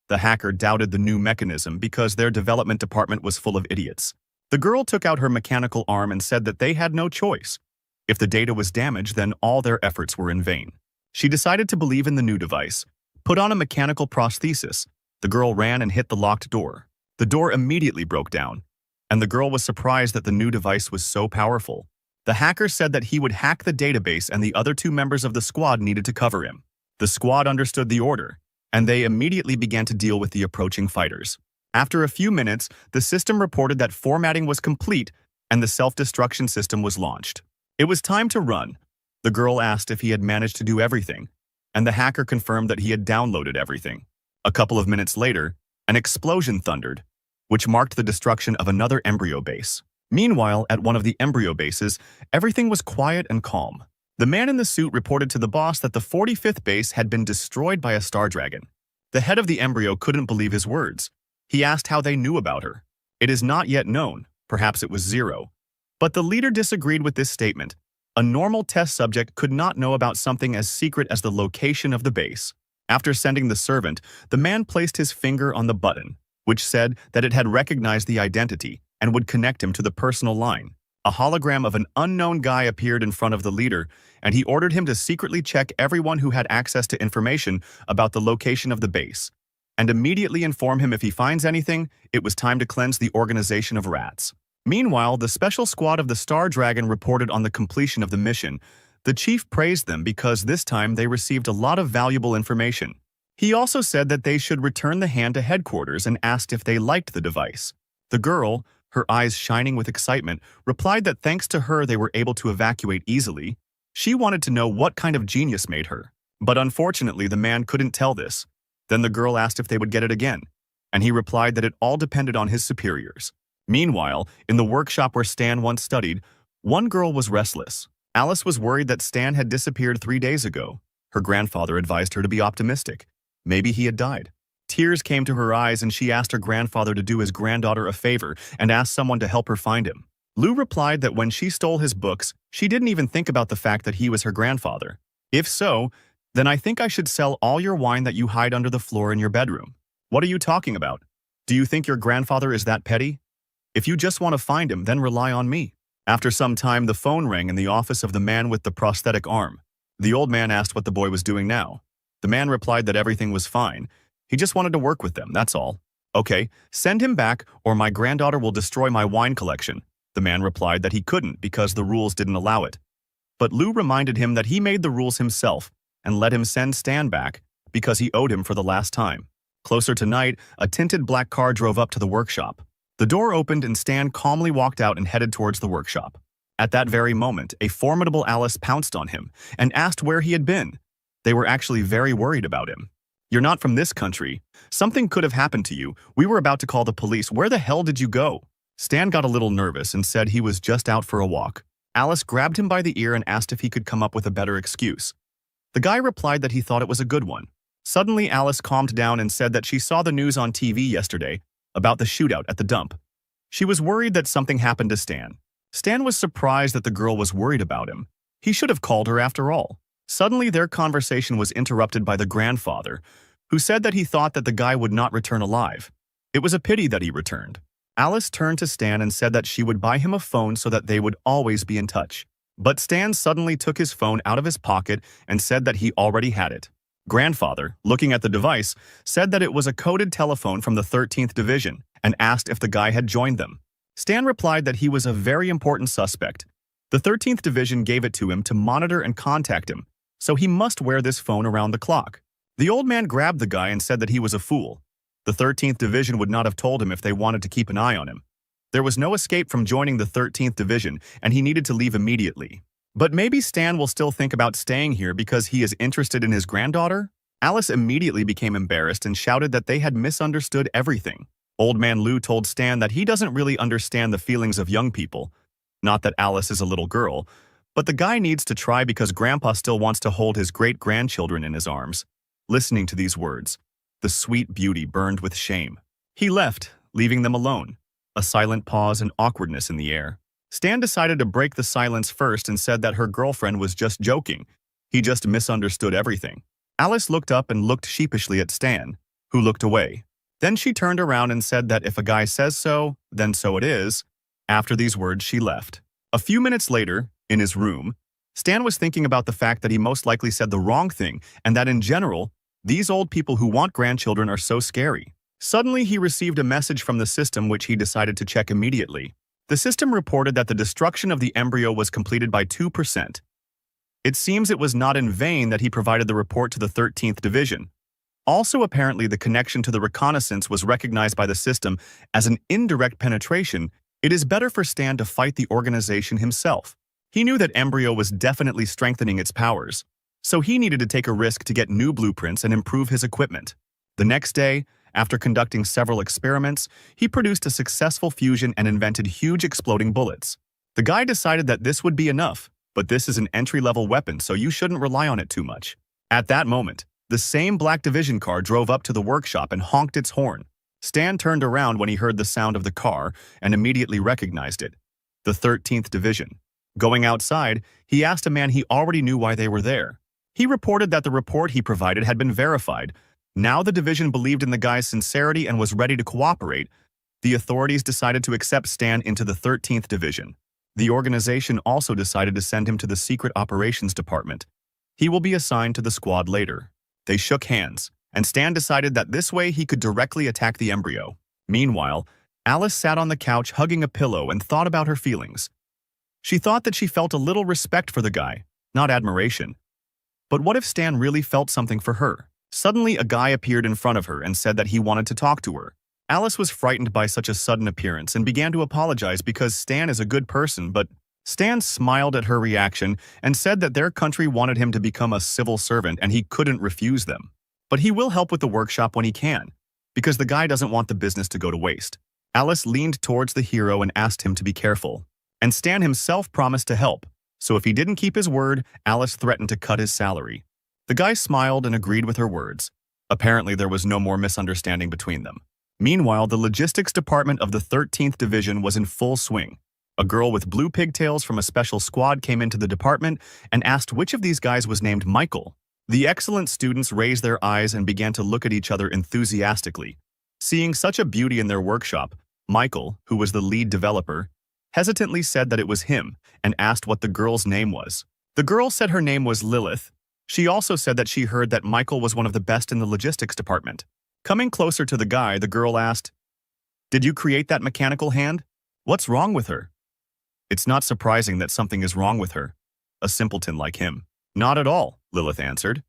The hacker doubted the new mechanism because their development department was full of idiots. The girl took out her mechanical arm and said that they had no choice. If the data was damaged, then all their efforts were in vain. She decided to believe in the new device, put on a mechanical prosthesis. The girl ran and hit the locked door. The door immediately broke down, and the girl was surprised that the new device was so powerful. The hacker said that he would hack the database and the other 2 members of the squad needed to cover him. The squad understood the order, and they immediately began to deal with the approaching fighters. After a few minutes, the system reported that formatting was complete and the self-destruction system was launched. It was time to run. The girl asked if he had managed to do everything, and the hacker confirmed that he had downloaded everything. A couple of minutes later, an explosion thundered, which marked the destruction of another embryo base. Meanwhile, at one of the embryo bases, everything was quiet and calm. The man in the suit reported to the boss that the 45th base had been destroyed by a star dragon. The head of the embryo couldn't believe his words. He asked how they knew about her. It is not yet known. Perhaps it was Zero. But the leader disagreed with this statement. A normal test subject could not know about something as secret as the location of the base. After sending the servant, the man placed his finger on the button, which said that it had recognized the identity and would connect him to the personal line. A hologram of an unknown guy appeared in front of the leader, and he ordered him to secretly check everyone who had access to information about the location of the base, and immediately inform him if he finds anything, it was time to cleanse the organization of rats. Meanwhile, the special squad of the Star Dragon reported on the completion of the mission. The chief praised them because this time they received a lot of valuable information. He also said that they should return the hand to headquarters and asked if they liked the device. The girl, her eyes shining with excitement, replied that thanks to her they were able to evacuate easily. She wanted to know what kind of genius made her. But unfortunately, the man couldn't tell this. Then the girl asked if they would get it again, and he replied that it all depended on his superiors. Meanwhile, in the workshop where Stan once studied, one girl was restless. Alice was worried that Stan had disappeared 3 days ago. Her grandfather advised her to be optimistic. Maybe he had died. Tears came to her eyes and she asked her grandfather to do his granddaughter a favor and asked someone to help her find him. Lou replied that when she stole his books, she didn't even think about the fact that he was her grandfather. If so, then I think I should sell all your wine that you hide under the floor in your bedroom. What are you talking about? Do you think your grandfather is that petty? If you just want to find him, then rely on me. After some time, the phone rang in the office of the man with the prosthetic arm. The old man asked what the boy was doing now. The man replied that everything was fine. He just wanted to work with them, that's all. Okay, send him back or my granddaughter will destroy my wine collection. The man replied that he couldn't because the rules didn't allow it. But Lou reminded him that he made the rules himself and let him send Stan back because he owed him for the last time. Closer to night, a tinted black car drove up to the workshop. The door opened and Stan calmly walked out and headed towards the workshop. At that very moment, a formidable Alice pounced on him and asked where he had been. They were actually very worried about him. You're not from this country. Something could have happened to you. We were about to call the police. Where the hell did you go? Stan got a little nervous and said he was just out for a walk. Alice grabbed him by the ear and asked if he could come up with a better excuse. The guy replied that he thought it was a good one. Suddenly, Alice calmed down and said that she saw the news on TV yesterday about the shootout at the dump. She was worried that something happened to Stan. Stan was surprised that the girl was worried about him. He should have called her after all. Suddenly, their conversation was interrupted by the grandfather, who said that he thought that the guy would not return alive. It was a pity that he returned. Alice turned to Stan and said that she would buy him a phone so that they would always be in touch. But Stan suddenly took his phone out of his pocket and said that he already had it. Grandfather, looking at the device, said that it was a coded telephone from the 13th Division and asked if the guy had joined them. Stan replied that he was a very important suspect. The 13th Division gave it to him to monitor and contact him, so he must wear this phone around the clock. The old man grabbed the guy and said that he was a fool. The 13th Division would not have told him if they wanted to keep an eye on him. There was no escape from joining the 13th Division, and he needed to leave immediately. But maybe Stan will still think about staying here because he is interested in his granddaughter? Alice immediately became embarrassed and shouted that they had misunderstood everything. Old man Lou told Stan that he doesn't really understand the feelings of young people. Not that Alice is a little girl, but the guy needs to try because Grandpa still wants to hold his great-grandchildren in his arms. Listening to these words, the sweet beauty burned with shame. He left, leaving them alone. A silent pause and awkwardness in the air. Stan decided to break the silence first and said that her girlfriend was just joking. He just misunderstood everything. Alice looked up and looked sheepishly at Stan, who looked away. Then she turned around and said that if a guy says so, then so it is. After these words, she left. A few minutes later, in his room, Stan was thinking about the fact that he most likely said the wrong thing and that in general, these old people who want grandchildren are so scary. Suddenly, he received a message from the system which he decided to check immediately. The system reported that the destruction of the embryo was completed by 2%. It seems it was not in vain that he provided the report to the 13th Division. Also, apparently, the connection to the reconnaissance was recognized by the system as an indirect penetration. It is better for Stan to fight the organization himself. He knew that embryo was definitely strengthening its powers, so he needed to take a risk to get new blueprints and improve his equipment. The next day, after conducting several experiments, he produced a successful fusion and invented huge exploding bullets. The guy decided that this would be enough, but this is an entry-level weapon, so you shouldn't rely on it too much. At that moment, the same Black Division car drove up to the workshop and honked its horn. Stan turned around when he heard the sound of the car and immediately recognized it. The 13th Division. Going outside, he asked a man he already knew why they were there. He reported that the report he provided had been verified. Now the division believed in the guy's sincerity and was ready to cooperate. The authorities decided to accept Stan into the 13th Division. The organization also decided to send him to the Secret Operations Department. He will be assigned to the squad later. They shook hands, and Stan decided that this way he could directly attack the embryo. Meanwhile, Alice sat on the couch hugging a pillow and thought about her feelings. She thought that she felt a little respect for the guy, not admiration. But what if Stan really felt something for her? Suddenly, a guy appeared in front of her and said that he wanted to talk to her. Alice was frightened by such a sudden appearance and began to apologize because Stan is a good person, but Stan smiled at her reaction and said that their country wanted him to become a civil servant and he couldn't refuse them. But he will help with the workshop when he can, because the guy doesn't want the business to go to waste. Alice leaned towards the hero and asked him to be careful. And Stan himself promised to help, so if he didn't keep his word, Alice threatened to cut his salary. The guy smiled and agreed with her words. Apparently, there was no more misunderstanding between them. Meanwhile, the logistics department of the 13th Division was in full swing. A girl with blue pigtails from a special squad came into the department and asked which of these guys was named Michael. The excellent students raised their eyes and began to look at each other enthusiastically. Seeing such a beauty in their workshop, Michael, who was the lead developer, hesitantly said that it was him and asked what the girl's name was. The girl said her name was Lilith. She also said that she heard that Michael was one of the best in the logistics department. Coming closer to the guy, the girl asked, "Did you create that mechanical hand? What's wrong with her?" "It's not surprising that something is wrong with her. A simpleton like him." "Not at all," Lilith answered.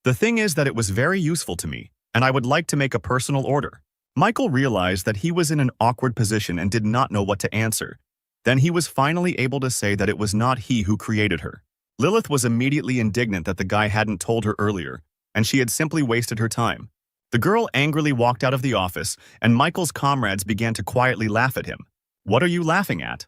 "The thing is that it was very useful to me, and I would like to make a personal order." Michael realized that he was in an awkward position and did not know what to answer. Then he was finally able to say that it was not he who created her. Lilith was immediately indignant that the guy hadn't told her earlier, and she had simply wasted her time. The girl angrily walked out of the office, and Michael's comrades began to quietly laugh at him. "What are you laughing at?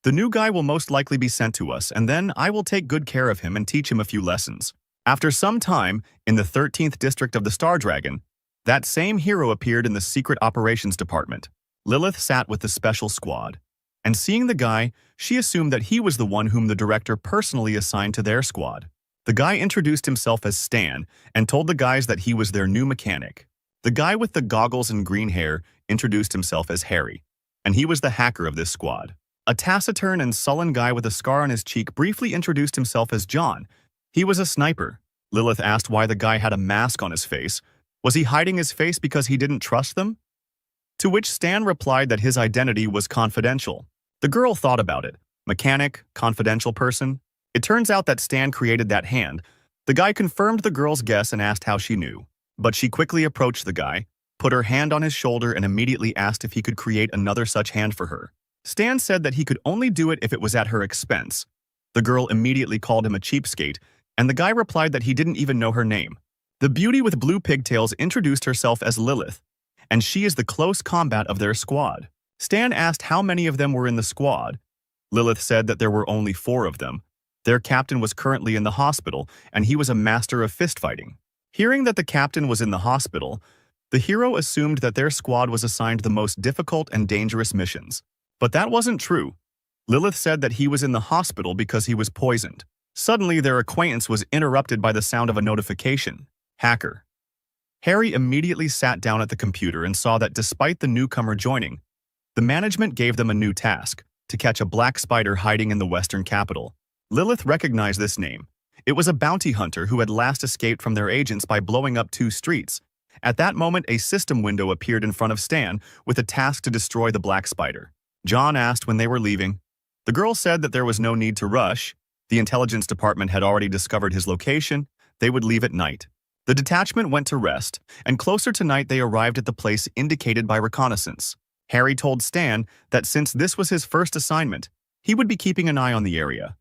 The new guy will most likely be sent to us, and then I will take good care of him and teach him a few lessons." After some time, in the 13th district of the Star Dragon, that same hero appeared in the Secret Operations Department. Lilith sat with the special squad, and seeing the guy, she assumed that he was the one whom the director personally assigned to their squad. The guy introduced himself as Stan and told the guys that he was their new mechanic. The guy with the goggles and green hair introduced himself as Harry, and he was the hacker of this squad. A taciturn and sullen guy with a scar on his cheek briefly introduced himself as John. He was a sniper. Lilith asked why the guy had a mask on his face. Was he hiding his face because he didn't trust them? To which Stan replied that his identity was confidential. The girl thought about it. Mechanic, confidential person. It turns out that Stan created that hand. The guy confirmed the girl's guess and asked how she knew. But she quickly approached the guy, put her hand on his shoulder and immediately asked if he could create another such hand for her. Stan said that he could only do it if it was at her expense. The girl immediately called him a cheapskate, and the guy replied that he didn't even know her name. The beauty with blue pigtails introduced herself as Lilith, and she is the close combat of their squad. Stan asked how many of them were in the squad. Lilith said that there were only 4 of them. Their captain was currently in the hospital, and he was a master of fistfighting. Hearing that the captain was in the hospital, the hero assumed that their squad was assigned the most difficult and dangerous missions. But that wasn't true. Lilith said that he was in the hospital because he was poisoned. Suddenly, their acquaintance was interrupted by the sound of a notification. Hacker. Harry immediately sat down at the computer and saw that despite the newcomer joining, the management gave them a new task, to catch a black spider hiding in the western capital. Lilith recognized this name. It was a bounty hunter who had last escaped from their agents by blowing up 2 streets. At that moment, a system window appeared in front of Stan with a task to destroy the black spider. John asked when they were leaving. The girl said that there was no need to rush. The intelligence department had already discovered his location. They would leave at night. The detachment went to rest, and closer to night they arrived at the place indicated by reconnaissance. Harry told Stan that since this was his first assignment, he would be keeping an eye on the area.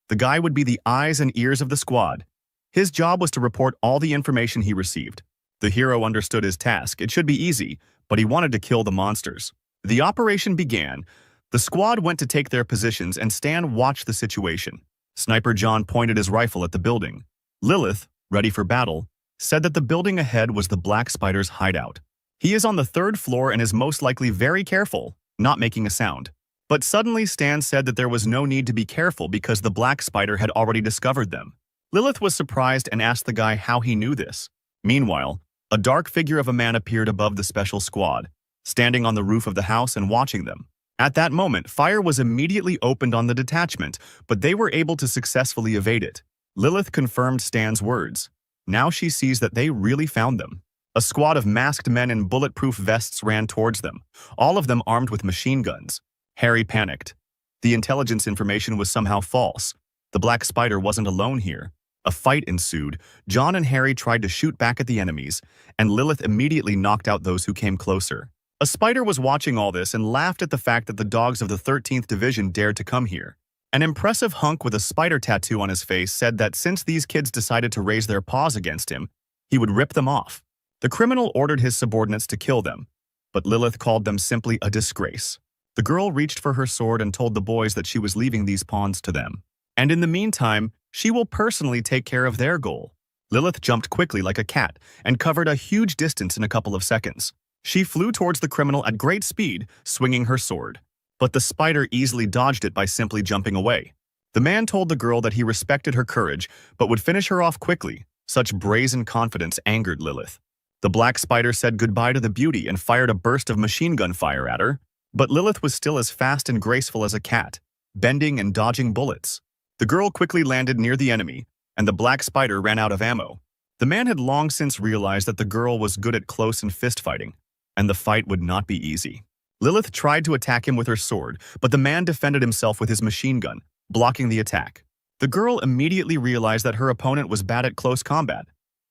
The guy would be the eyes and ears of the squad. His job was to report all the information he received. The hero understood his task. It should be easy, but he wanted to kill the monsters. The operation began. The squad went to take their positions, and Stan watched the situation. Sniper John pointed his rifle at the building. Lilith, ready for battle, said that the building ahead was the black spider's hideout. He is on the 3rd floor and is most likely very careful, not making a sound. But suddenly Stan said that there was no need to be careful because the black spider had already discovered them. Lilith was surprised and asked the guy how he knew this. Meanwhile, a dark figure of a man appeared above the special squad, standing on the roof of the house and watching them. At that moment, fire was immediately opened on the detachment, but they were able to successfully evade it. Lilith confirmed Stan's words. Now she sees that they really found them. A squad of masked men in bulletproof vests ran towards them, all of them armed with machine guns. Harry panicked. The intelligence information was somehow false. The Black Spider wasn't alone here. A fight ensued. John and Harry tried to shoot back at the enemies, and Lilith immediately knocked out those who came closer. A spider was watching all this and laughed at the fact that the dogs of the 13th Division dared to come here. An impressive hunk with a spider tattoo on his face said that since these kids decided to raise their paws against him, he would rip them off. The criminal ordered his subordinates to kill them, but Lilith called them simply a disgrace. The girl reached for her sword and told the boys that she was leaving these pawns to them. And in the meantime, she will personally take care of their goal. Lilith jumped quickly like a cat and covered a huge distance in a couple of seconds. She flew towards the criminal at great speed, swinging her sword. But the spider easily dodged it by simply jumping away. The man told the girl that he respected her courage, but would finish her off quickly. Such brazen confidence angered Lilith. The Black Spider said goodbye to the beauty and fired a burst of machine gun fire at her. But Lilith was still as fast and graceful as a cat, bending and dodging bullets. The girl quickly landed near the enemy, and the Black Spider ran out of ammo. The man had long since realized that the girl was good at close and fist fighting, and the fight would not be easy. Lilith tried to attack him with her sword, but the man defended himself with his machine gun, blocking the attack. The girl immediately realized that her opponent was bad at close combat.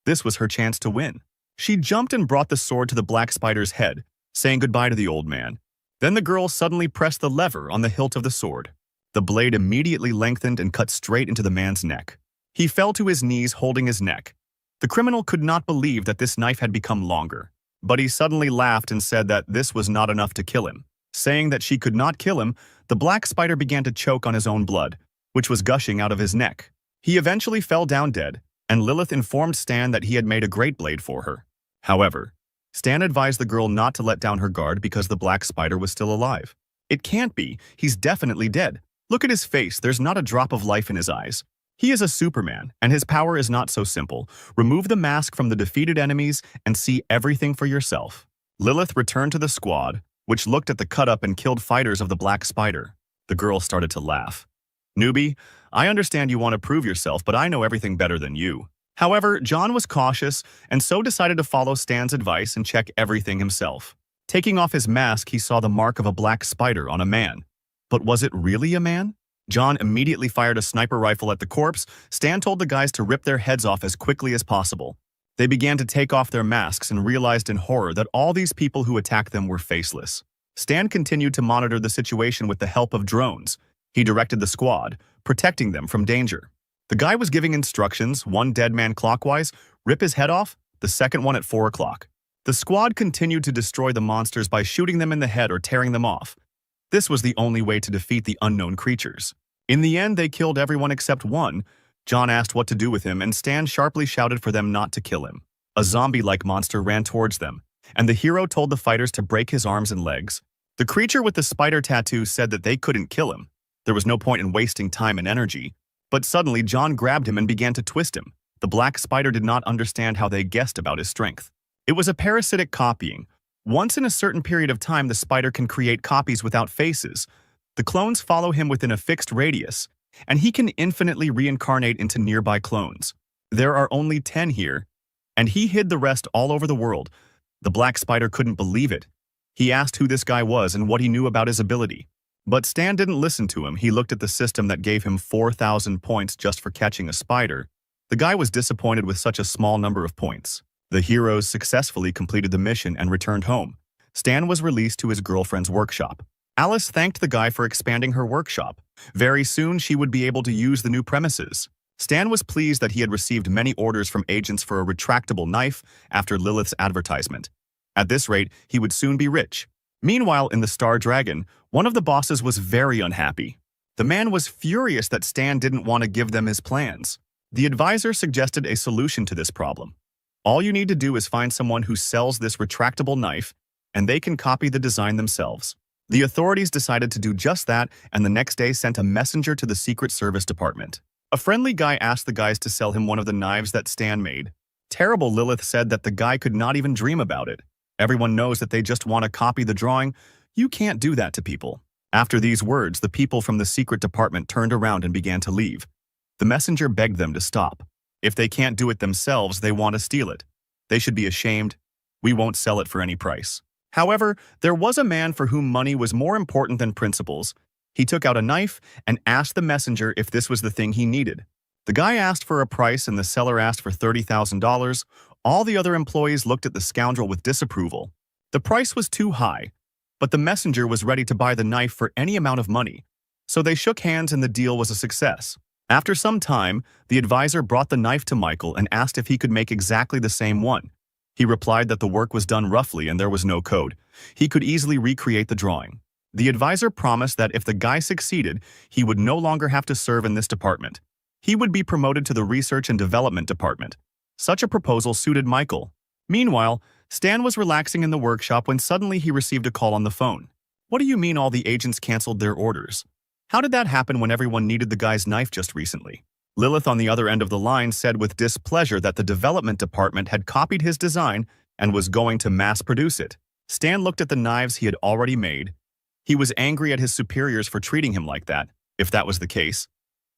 This was her chance to win. She jumped and brought the sword to the Black Spider's head, saying goodbye to the old man. Then the girl suddenly pressed the lever on the hilt of the sword. The blade immediately lengthened and cut straight into the man's neck. He fell to his knees holding his neck. The criminal could not believe that this knife had become longer, but he suddenly laughed and said that this was not enough to kill him. Saying that she could not kill him, the Black Spider began to choke on his own blood, which was gushing out of his neck. He eventually fell down dead, and Lilith informed Stan that he had made a great blade for her. However, Stan advised the girl not to let down her guard because the Black Spider was still alive. It can't be. He's definitely dead. Look at his face. There's not a drop of life in his eyes. He is a Superman, and his power is not so simple. Remove the mask from the defeated enemies and see everything for yourself. Lilith returned to the squad, which looked at the cut-up and killed fighters of the Black Spider. The girl started to laugh. Newbie, I understand you want to prove yourself, but I know everything better than you. However, John was cautious and so decided to follow Stan's advice and check everything himself. Taking off his mask, he saw the mark of a black spider on a man. But was it really a man? John immediately fired a sniper rifle at the corpse. Stan told the guys to rip their heads off as quickly as possible. They began to take off their masks and realized in horror that all these people who attacked them were faceless. Stan continued to monitor the situation with the help of drones. He directed the squad, protecting them from danger. The guy was giving instructions, one dead man clockwise, rip his head off, the second one at 4 o'clock. The squad continued to destroy the monsters by shooting them in the head or tearing them off. This was the only way to defeat the unknown creatures. In the end, they killed everyone except one. John asked what to do with him, and Stan sharply shouted for them not to kill him. A zombie-like monster ran towards them, and the hero told the fighters to break his arms and legs. The creature with the spider tattoo said that they couldn't kill him. There was no point in wasting time and energy. But suddenly, John grabbed him and began to twist him. The Black Spider did not understand how they guessed about his strength. It was a parasitic copying. Once in a certain period of time, the spider can create copies without faces. The clones follow him within a fixed radius, and he can infinitely reincarnate into nearby clones. There are only 10 here, and he hid the rest all over the world. The Black Spider couldn't believe it. He asked who this guy was and what he knew about his ability. But Stan didn't listen to him. He looked at the system that gave him 4,000 points just for catching a spider. The guy was disappointed with such a small number of points. The heroes successfully completed the mission and returned home. Stan was released to his girlfriend's workshop. Alice thanked the guy for expanding her workshop. Very soon, she would be able to use the new premises. Stan was pleased that he had received many orders from agents for a retractable knife after Lilith's advertisement. At this rate, he would soon be rich. Meanwhile, in the Star Dragon, one of the bosses was very unhappy. The man was furious that Stan didn't want to give them his plans. The advisor suggested a solution to this problem. All you need to do is find someone who sells this retractable knife, and they can copy the design themselves. The authorities decided to do just that, and the next day sent a messenger to the Secret Service Department. A friendly guy asked the guys to sell him one of the knives that Stan made. Terrible Lilith said that the guy could not even dream about it. Everyone knows that they just want to copy the drawing. You can't do that to people. After these words, the people from the secret department turned around and began to leave. The messenger begged them to stop. If they can't do it themselves, they want to steal it. They should be ashamed. We won't sell it for any price. However, there was a man for whom money was more important than principles. He took out a knife and asked the messenger if this was the thing he needed. The guy asked for a price and the seller asked for $30,000. All the other employees looked at the scoundrel with disapproval. The price was too high, but the messenger was ready to buy the knife for any amount of money. So they shook hands and the deal was a success. After some time, the advisor brought the knife to Michael and asked if he could make exactly the same one. He replied that the work was done roughly and there was no code. He could easily recreate the drawing. The advisor promised that if the guy succeeded, he would no longer have to serve in this department. He would be promoted to the research and development department. Such a proposal suited Michael. Meanwhile, Stan was relaxing in the workshop when suddenly he received a call on the phone. What do you mean all the agents canceled their orders? How did that happen when everyone needed the guy's knife just recently? Lilith on the other end of the line said with displeasure that the development department had copied his design and was going to mass produce it. Stan looked at the knives he had already made. He was angry at his superiors for treating him like that. If that was the case,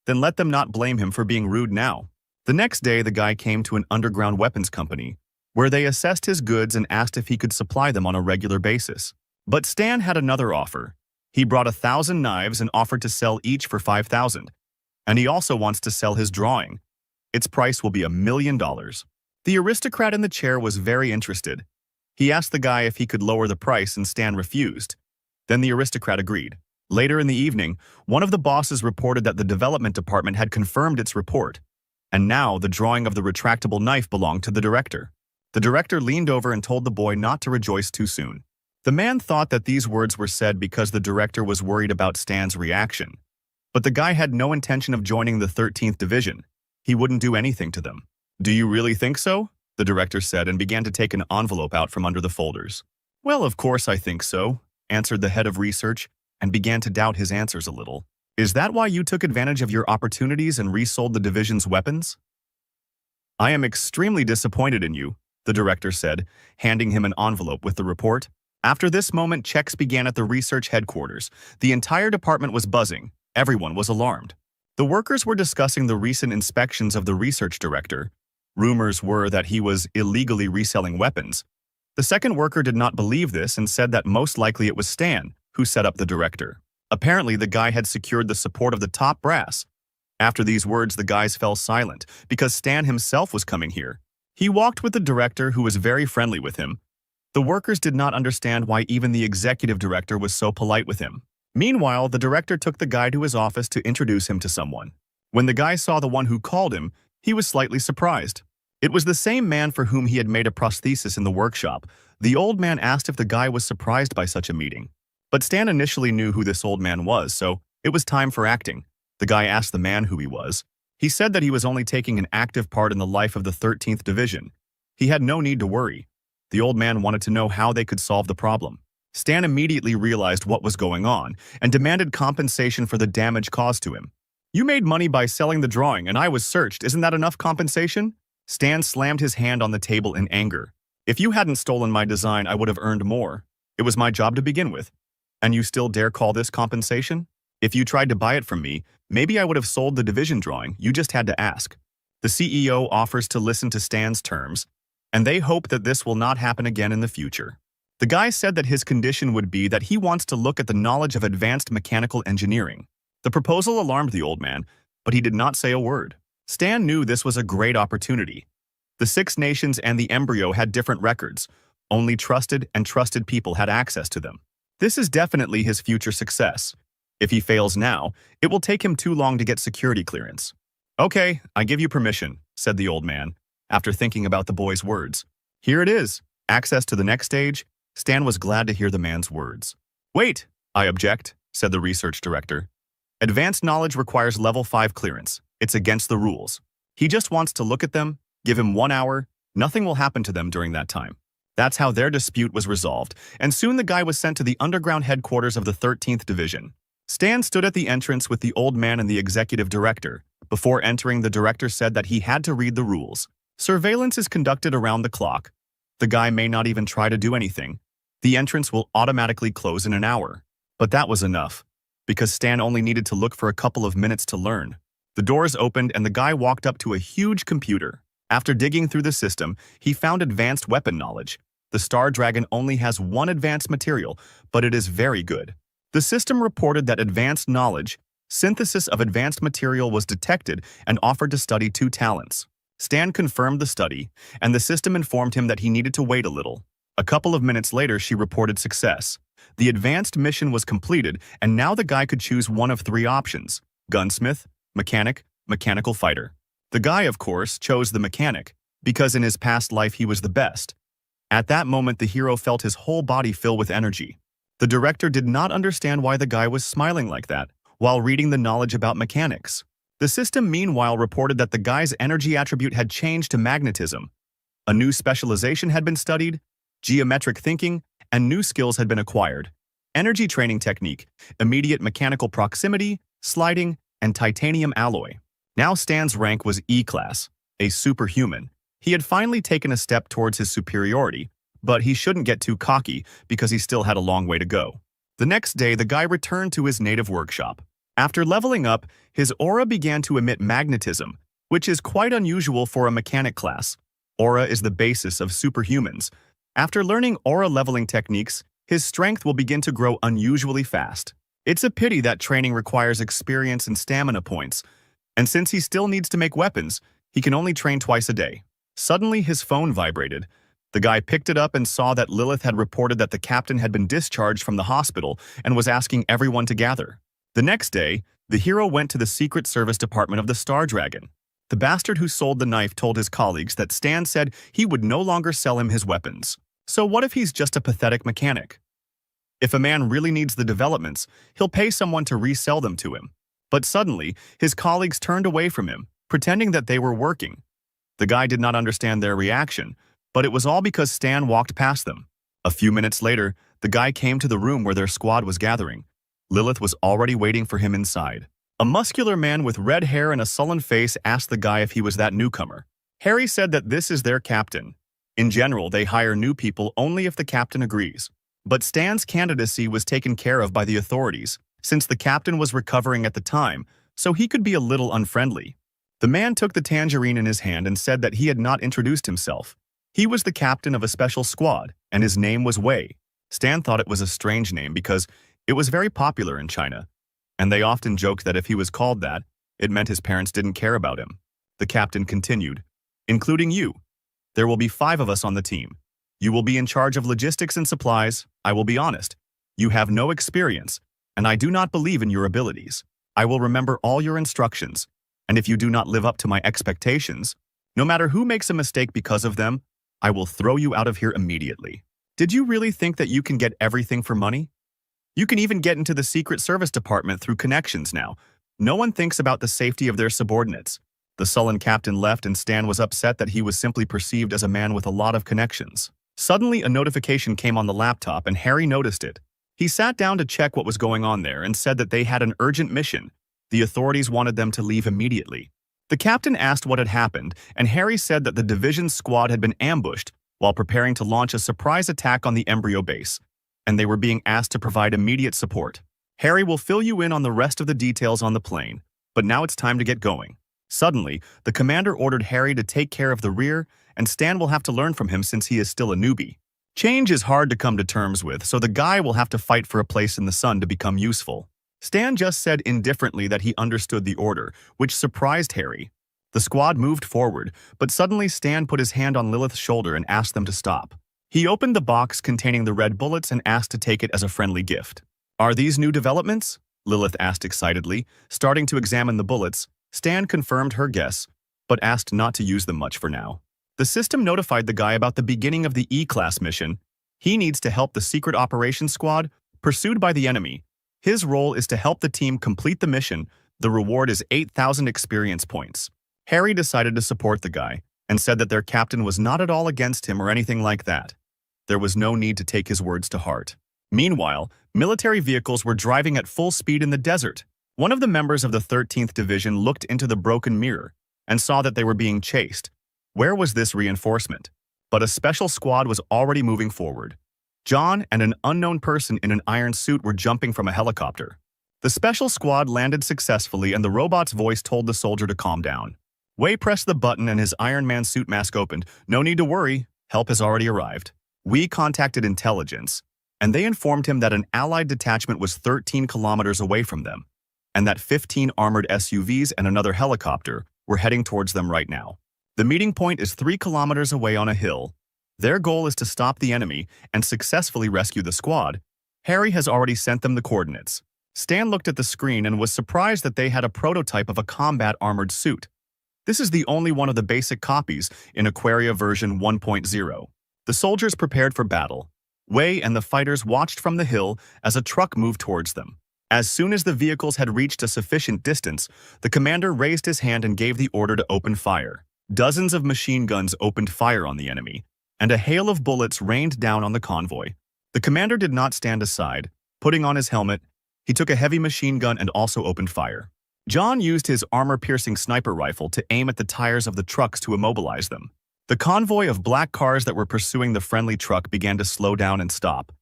then let them not blame him for being rude now. The next day, the guy came to an underground weapons company, where they assessed his goods and asked if he could supply them on a regular basis. But Stan had another offer. He brought 1,000 knives and offered to sell each for $5,000. And he also wants to sell his drawing. Its price will be $1 million. The aristocrat in the chair was very interested. He asked the guy if he could lower the price and Stan refused. Then the aristocrat agreed. Later in the evening, one of the bosses reported that the development department had confirmed its report. And now the drawing of the retractable knife belonged to the director. The director leaned over and told the boy not to rejoice too soon. The man thought that these words were said because the director was worried about Stan's reaction. But the guy had no intention of joining the 13th Division. He wouldn't do anything to them. "Do you really think so?" the director said and began to take an envelope out from under the folders. "Well, of course I think so," answered the head of research and began to doubt his answers a little. "Is that why you took advantage of your opportunities and resold the division's weapons?" "I am extremely disappointed in you," the director said, handing him an envelope with the report. After this moment, checks began at the research headquarters. The entire department was buzzing. Everyone was alarmed. The workers were discussing the recent inspections of the research director. Rumors were that he was illegally reselling weapons. The second worker did not believe this and said that most likely it was Stan who set up the director. Apparently, the guy had secured the support of the top brass. After these words, the guys fell silent because Stan himself was coming here. He walked with the director, who was very friendly with him. The workers did not understand why even the executive director was so polite with him. Meanwhile, the director took the guy to his office to introduce him to someone. When the guy saw the one who called him, he was slightly surprised. It was the same man for whom he had made a prosthesis in the workshop. The old man asked if the guy was surprised by such a meeting. But Stan initially knew who this old man was, so it was time for acting. The guy asked the man who he was. He said that he was only taking an active part in the life of the 13th Division. He had no need to worry. The old man wanted to know how they could solve the problem. Stan immediately realized what was going on and demanded compensation for the damage caused to him. "You made money by selling the drawing and I was searched. Isn't that enough compensation?" Stan slammed his hand on the table in anger. "If you hadn't stolen my design, I would have earned more. It was my job to begin with. And you still dare call this compensation? If you tried to buy it from me, maybe I would have sold the division drawing. You just had to ask." The CEO offers to listen to Stan's terms, and they hope that this will not happen again in the future. The guy said that his condition would be that he wants to look at the knowledge of advanced mechanical engineering. The proposal alarmed the old man, but he did not say a word. Stan knew this was a great opportunity. The 6 nations and the embryo had different records. Only trusted people had access to them. This is definitely his future success. If he fails now, it will take him too long to get security clearance. "Okay, I give you permission," said the old man, after thinking about the boy's words. "Here it is, access to the next stage." Stan was glad to hear the man's words. "Wait, I object," said the research director. "Advanced knowledge requires level 5 clearance. It's against the rules. He just wants to look at them, give him 1 hour, nothing will happen to them during that time." That's how their dispute was resolved, and soon the guy was sent to the underground headquarters of the 13th Division. Stan stood at the entrance with the old man and the executive director. Before entering, the director said that he had to read the rules. Surveillance is conducted around the clock. The guy may not even try to do anything. The entrance will automatically close in an hour. But that was enough, because Stan only needed to look for a couple of minutes to learn. The doors opened and the guy walked up to a huge computer. After digging through the system, he found advanced weapon knowledge. The Star Dragon only has one advanced material, but it is very good. The system reported that advanced knowledge, synthesis of advanced material, was detected and offered to study 2 talents. Stan confirmed the study, and the system informed him that he needed to wait a little. A couple of minutes later, she reported success. The advanced mission was completed, and now the guy could choose one of 3 options: gunsmith, mechanic, mechanical fighter. The guy, of course, chose the mechanic, because in his past life he was the best. At that moment, the hero felt his whole body fill with energy. The director did not understand why the guy was smiling like that while reading the knowledge about mechanics. The system, meanwhile, reported that the guy's energy attribute had changed to magnetism. A new specialization had been studied, geometric thinking, and new skills had been acquired. Energy training technique, immediate mechanical proximity, sliding, and titanium alloy. Now Stan's rank was E-class, a superhuman. He had finally taken a step towards his superiority, but he shouldn't get too cocky because he still had a long way to go. The next day, the guy returned to his native workshop. After leveling up, his aura began to emit magnetism, which is quite unusual for a mechanic class. Aura is the basis of superhumans. After learning aura leveling techniques, his strength will begin to grow unusually fast. It's a pity that training requires experience and stamina points, and since he still needs to make weapons, he can only train twice a day. Suddenly, his phone vibrated. The guy picked it up and saw that Lilith had reported that the captain had been discharged from the hospital and was asking everyone to gather. The next day, the hero went to the Secret Service Department of the Star Dragon. The bastard who sold the knife told his colleagues that Stan said he would no longer sell him his weapons. So what if he's just a pathetic mechanic? If a man really needs the developments, he'll pay someone to resell them to him. But suddenly, his colleagues turned away from him, pretending that they were working. The guy did not understand their reaction, but it was all because Stan walked past them. A few minutes later, the guy came to the room where their squad was gathering. Lilith was already waiting for him inside. A muscular man with red hair and a sullen face asked the guy if he was that newcomer. Harry said that this is their captain. In general, they hire new people only if the captain agrees. But Stan's candidacy was taken care of by the authorities, since the captain was recovering at the time, so he could be a little unfriendly. The man took the tangerine in his hand and said that he had not introduced himself. He was the captain of a special squad, and his name was Wei. Stan thought it was a strange name because it was very popular in China, and they often joked that if he was called that, it meant his parents didn't care about him. The captain continued, "Including you. There will be 5 of us on the team. You will be in charge of logistics and supplies. I will be honest. You have no experience, and I do not believe in your abilities. I will remember all your instructions, and if you do not live up to my expectations, no matter who makes a mistake because of them, I will throw you out of here immediately." Did you really think that you can get everything for money? You can even get into the Secret Service Department through connections now. No one thinks about the safety of their subordinates. The sullen captain left and Stan was upset that he was simply perceived as a man with a lot of connections. Suddenly, a notification came on the laptop and Harry noticed it. He sat down to check what was going on there and said that they had an urgent mission. The authorities wanted them to leave immediately. The captain asked what had happened, and Harry said that the division's squad had been ambushed while preparing to launch a surprise attack on the embryo base, and they were being asked to provide immediate support. Harry will fill you in on the rest of the details on the plane, but now it's time to get going. Suddenly, the commander ordered Harry to take care of the rear, and Stan will have to learn from him since he is still a newbie. Change is hard to come to terms with, so the guy will have to fight for a place in the sun to become useful. Stan just said indifferently that he understood the order, which surprised Harry. The squad moved forward, but suddenly Stan put his hand on Lilith's shoulder and asked them to stop. He opened the box containing the red bullets and asked to take it as a friendly gift. "Are these new developments?" Lilith asked excitedly. Starting to examine the bullets, Stan confirmed her guess, but asked not to use them much for now. The system notified the guy about the beginning of the E-class mission. He needs to help the secret operations squad pursued by the enemy. His role is to help the team complete the mission. The reward is 8,000 experience points. Harry decided to support the guy and said that their captain was not at all against him or anything like that. There was no need to take his words to heart. Meanwhile, military vehicles were driving at full speed in the desert. One of the members of the 13th Division looked into the broken mirror and saw that they were being chased. Where was this reinforcement? But a special squad was already moving forward. John and an unknown person in an iron suit were jumping from a helicopter. The special squad landed successfully and the robot's voice told the soldier to calm down. Wei pressed the button and his Iron Man suit mask opened. No need to worry, help has already arrived. We contacted intelligence, and they informed him that an allied detachment was 13 kilometers away from them, and that 15 armored SUVs and another helicopter were heading towards them right now. The meeting point is 3 kilometers away on a hill. Their goal is to stop the enemy and successfully rescue the squad. Harry has already sent them the coordinates. Stan looked at the screen and was surprised that they had a prototype of a combat armored suit. This is the only one of the basic copies in Aquaria version 1.0. The soldiers prepared for battle. Wei and the fighters watched from the hill as a truck moved towards them. As soon as the vehicles had reached a sufficient distance, the commander raised his hand and gave the order to open fire. Dozens of machine guns opened fire on the enemy, and a hail of bullets rained down on the convoy. The commander did not stand aside. Putting on his helmet, he took a heavy machine gun and also opened fire. John used his armor-piercing sniper rifle to aim at the tires of the trucks to immobilize them. The convoy of black cars that were pursuing the friendly truck began to slow down and stop,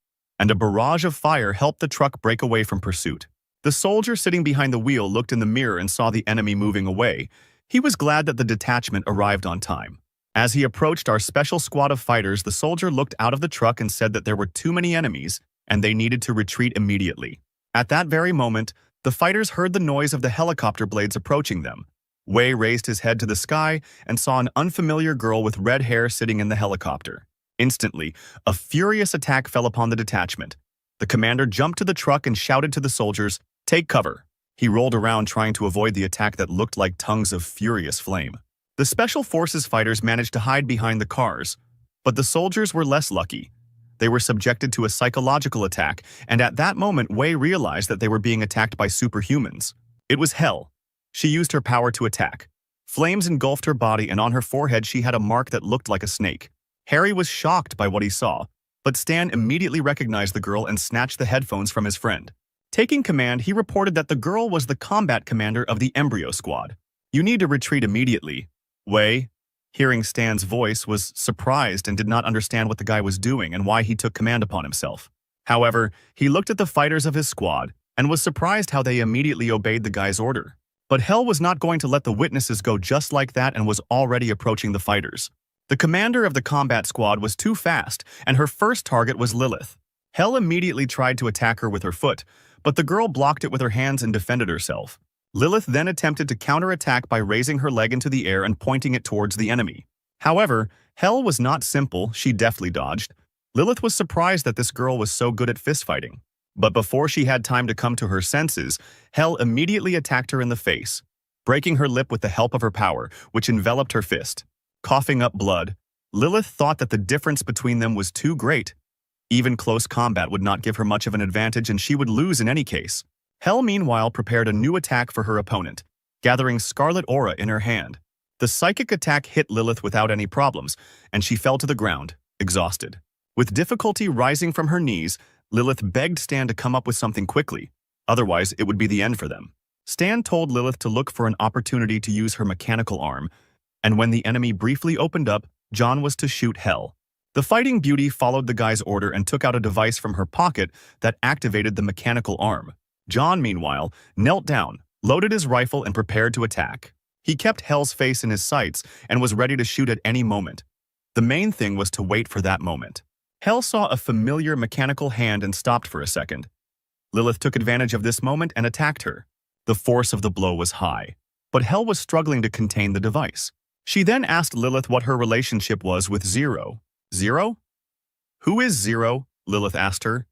and a barrage of fire helped the truck break away from pursuit. The soldier sitting behind the wheel looked in the mirror and saw the enemy moving away. He was glad that the detachment arrived on time. As he approached our special squad of fighters, the soldier looked out of the truck and said that there were too many enemies and they needed to retreat immediately. At that very moment, the fighters heard the noise of the helicopter blades approaching them. Wei raised his head to the sky and saw an unfamiliar girl with red hair sitting in the helicopter. Instantly, a furious attack fell upon the detachment. The commander jumped to the truck and shouted to the soldiers, "Take cover." He rolled around trying to avoid the attack that looked like tongues of furious flame. The Special Forces fighters managed to hide behind the cars, but the soldiers were less lucky. They were subjected to a psychological attack, and at that moment Wei realized that they were being attacked by superhumans. It was hell. She used her power to attack. Flames engulfed her body, and on her forehead she had a mark that looked like a snake. Harry was shocked by what he saw, but Stan immediately recognized the girl and snatched the headphones from his friend. Taking command, he reported that the girl was the combat commander of the embryo squad. "You need to retreat immediately." Wei, hearing Stan's voice, was surprised and did not understand what the guy was doing and why he took command upon himself. However, he looked at the fighters of his squad and was surprised how they immediately obeyed the guy's order. But Hell was not going to let the witnesses go just like that and was already approaching the fighters. The commander of the combat squad was too fast, and her first target was Lilith. Hell immediately tried to attack her with her foot, but the girl blocked it with her hands and defended herself. Lilith then attempted to counterattack by raising her leg into the air and pointing it towards the enemy. However, Hell was not simple, she deftly dodged. Lilith was surprised that this girl was so good at fistfighting. But before she had time to come to her senses, Hell immediately attacked her in the face, breaking her lip with the help of her power, which enveloped her fist. Coughing up blood, Lilith thought that the difference between them was too great. Even close combat would not give her much of an advantage and she would lose in any case. Hell, meanwhile, prepared a new attack for her opponent, gathering Scarlet Aura in her hand. The psychic attack hit Lilith without any problems, and she fell to the ground, exhausted. With difficulty rising from her knees, Lilith begged Stan to come up with something quickly, otherwise it would be the end for them. Stan told Lilith to look for an opportunity to use her mechanical arm, and when the enemy briefly opened up, John was to shoot Hell. The fighting beauty followed the guy's order and took out a device from her pocket that activated the mechanical arm. John, meanwhile, knelt down, loaded his rifle, and prepared to attack. He kept Hell's face in his sights and was ready to shoot at any moment. The main thing was to wait for that moment. Hell saw a familiar mechanical hand and stopped for a second. Lilith took advantage of this moment and attacked her. The force of the blow was high, but Hell was struggling to contain the device. She then asked Lilith what her relationship was with Zero. "Zero? Who is Zero?" Lilith asked her.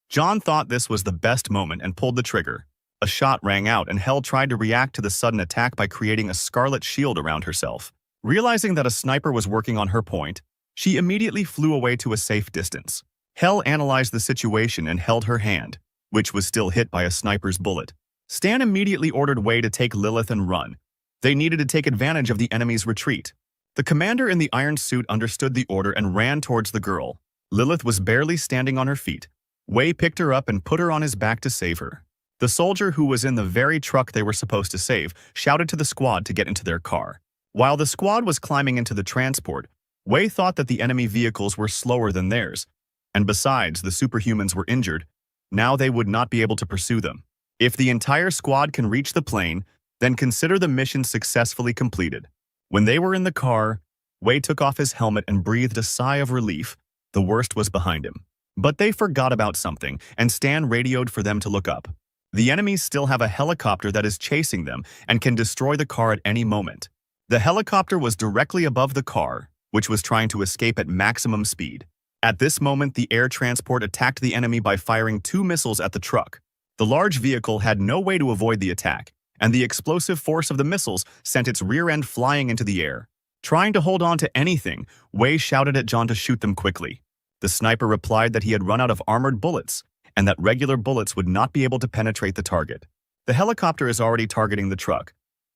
John thought this was the best moment and pulled the trigger. A shot rang out and Hell tried to react to the sudden attack by creating a scarlet shield around herself. Realizing that a sniper was working on her point, she immediately flew away to a safe distance. Hell analyzed the situation and held her hand, which was still hit by a sniper's bullet. Stan immediately ordered Wei to take Lilith and run. They needed to take advantage of the enemy's retreat. The commander in the iron suit understood the order and ran towards the girl. Lilith was barely standing on her feet. Wei picked her up and put her on his back to save her. The soldier who was in the very truck they were supposed to save shouted to the squad to get into their car. While the squad was climbing into the transport, Wei thought that the enemy vehicles were slower than theirs, and besides, the superhumans were injured. Now they would not be able to pursue them. If the entire squad can reach the plane, then consider the mission successfully completed. When they were in the car, Wei took off his helmet and breathed a sigh of relief. The worst was behind him. But they forgot about something, and Stan radioed for them to look up. The enemies still have a helicopter that is chasing them and can destroy the car at any moment. The helicopter was directly above the car, which was trying to escape at maximum speed. At this moment, the air transport attacked the enemy by firing 2 missiles at the truck. The large vehicle had no way to avoid the attack, and the explosive force of the missiles sent its rear end flying into the air. Trying to hold on to anything, Wei shouted at John to shoot them quickly. The sniper replied that he had run out of armored bullets, and that regular bullets would not be able to penetrate the target. The helicopter is already targeting the truck.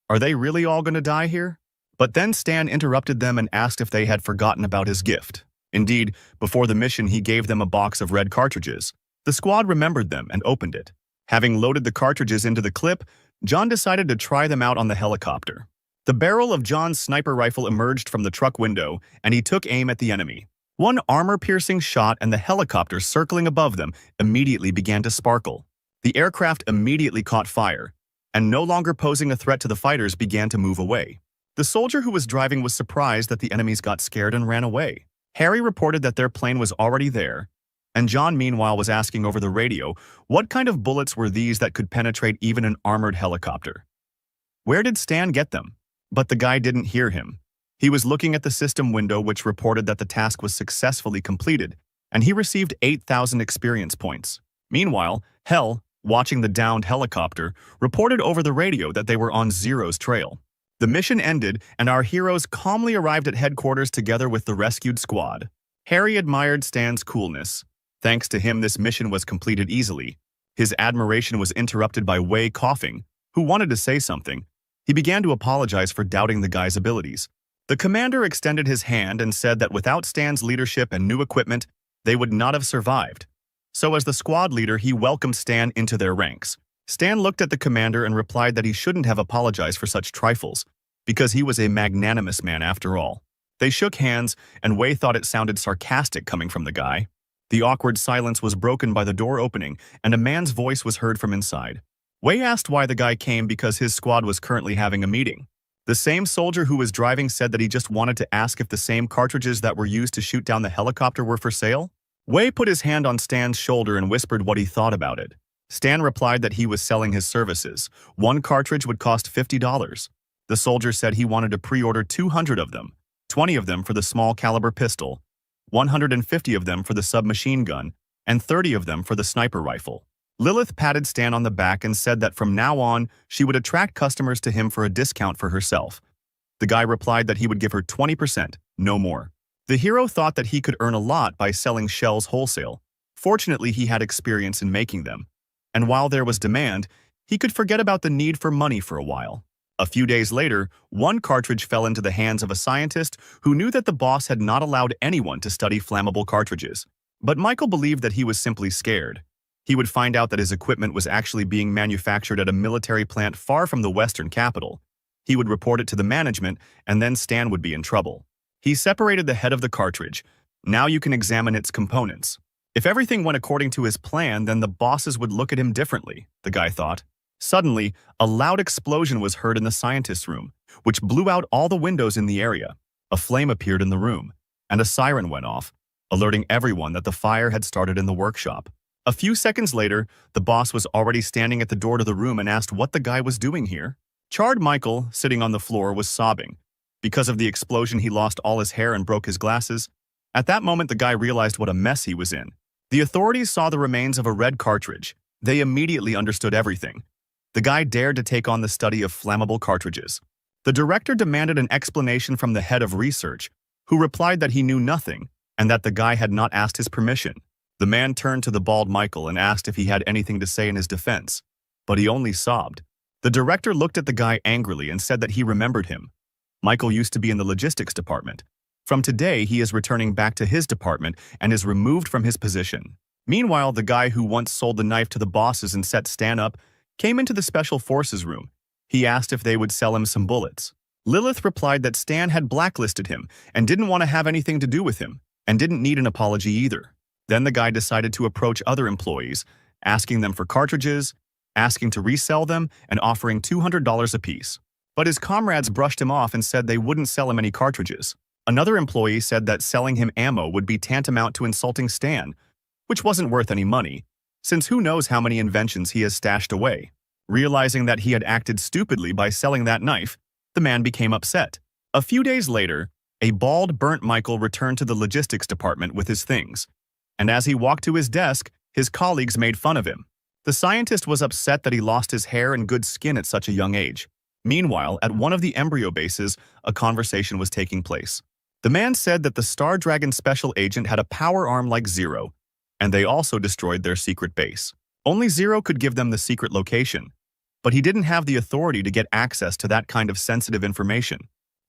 Are they really all going to die here? But then Stan interrupted them and asked if they had forgotten about his gift. Indeed, before the mission he gave them a box of red cartridges. The squad remembered them and opened it. Having loaded the cartridges into the clip, John decided to try them out on the helicopter. The barrel of John's sniper rifle emerged from the truck window, and he took aim at the enemy. One armor-piercing shot and the helicopter circling above them immediately began to sparkle. The aircraft immediately caught fire, and no longer posing a threat to the fighters began to move away. The soldier who was driving was surprised that the enemies got scared and ran away. Harry reported that their plane was already there, and John meanwhile was asking over the radio what kind of bullets were these that could penetrate even an armored helicopter. Where did Stan get them? But the guy didn't hear him. He was looking at the system window which reported that the task was successfully completed, and he received 8,000 experience points. Meanwhile, Hell, watching the downed helicopter, reported over the radio that they were on Zero's trail. The mission ended, and our heroes calmly arrived at headquarters together with the rescued squad. Harry admired Stan's coolness. Thanks to him, this mission was completed easily. His admiration was interrupted by Wei coughing, who wanted to say something. He began to apologize for doubting the guy's abilities. The commander extended his hand and said that without Stan's leadership and new equipment, they would not have survived. So as the squad leader, he welcomed Stan into their ranks. Stan looked at the commander and replied that he shouldn't have apologized for such trifles, because he was a magnanimous man after all. They shook hands, and Wei thought it sounded sarcastic coming from the guy. The awkward silence was broken by the door opening, and a man's voice was heard from inside. Wei asked why the guy came because his squad was currently having a meeting. The same soldier who was driving said that he just wanted to ask if the same cartridges that were used to shoot down the helicopter were for sale. Wei put his hand on Stan's shoulder and whispered what he thought about it. Stan replied that he was selling his services. One cartridge would cost $50. The soldier said he wanted to pre-order 200 of them, 20 of them for the small caliber pistol, 150 of them for the submachine gun, and 30 of them for the sniper rifle. Lilith patted Stan on the back and said that from now on, she would attract customers to him for a discount for herself. The guy replied that he would give her 20%, no more. The hero thought that he could earn a lot by selling shells wholesale. Fortunately, he had experience in making them. And while there was demand, he could forget about the need for money for a while. A few days later, one cartridge fell into the hands of a scientist who knew that the boss had not allowed anyone to study flammable cartridges. But Michael believed that he was simply scared. He would find out that his equipment was actually being manufactured at a military plant far from the western capital. He would report it to the management, and then Stan would be in trouble. He separated the head of the cartridge. Now you can examine its components. If everything went according to his plan, then the bosses would look at him differently, the guy thought. Suddenly, a loud explosion was heard in the scientist's room, which blew out all the windows in the area. A flame appeared in the room, and a siren went off, alerting everyone that the fire had started in the workshop. A few seconds later, the boss was already standing at the door to the room and asked what the guy was doing here. Charred Michael, sitting on the floor, was sobbing. Because of the explosion, he lost all his hair and broke his glasses. At that moment, the guy realized what a mess he was in. The authorities saw the remains of a red cartridge. They immediately understood everything. The guy dared to take on the study of flammable cartridges. The director demanded an explanation from the head of research, who replied that he knew nothing and that the guy had not asked his permission. The man turned to the bald Michael and asked if he had anything to say in his defense, but he only sobbed. The director looked at the guy angrily and said that he remembered him. Michael used to be in the logistics department. From today, he is returning back to his department and is removed from his position. Meanwhile, the guy who once sold the knife to the bosses and set Stan up came into the Special Forces room. He asked if they would sell him some bullets. Lilith replied that Stan had blacklisted him and didn't want to have anything to do with him, and didn't need an apology either. Then the guy decided to approach other employees, asking them for cartridges, asking to resell them, and offering $200 apiece. But his comrades brushed him off and said they wouldn't sell him any cartridges. Another employee said that selling him ammo would be tantamount to insulting Stan, which wasn't worth any money, since who knows how many inventions he has stashed away. Realizing that he had acted stupidly by selling that knife, the man became upset. A few days later, a bald, burnt Michael returned to the logistics department with his things, and as he walked to his desk, his colleagues made fun of him. The scientist was upset that he lost his hair and good skin at such a young age. Meanwhile, at one of the embryo bases, a conversation was taking place. The man said that the Star Dragon special agent had a power arm like Zero, and they also destroyed their secret base. Only Zero could give them the secret location, but he didn't have the authority to get access to that kind of sensitive information.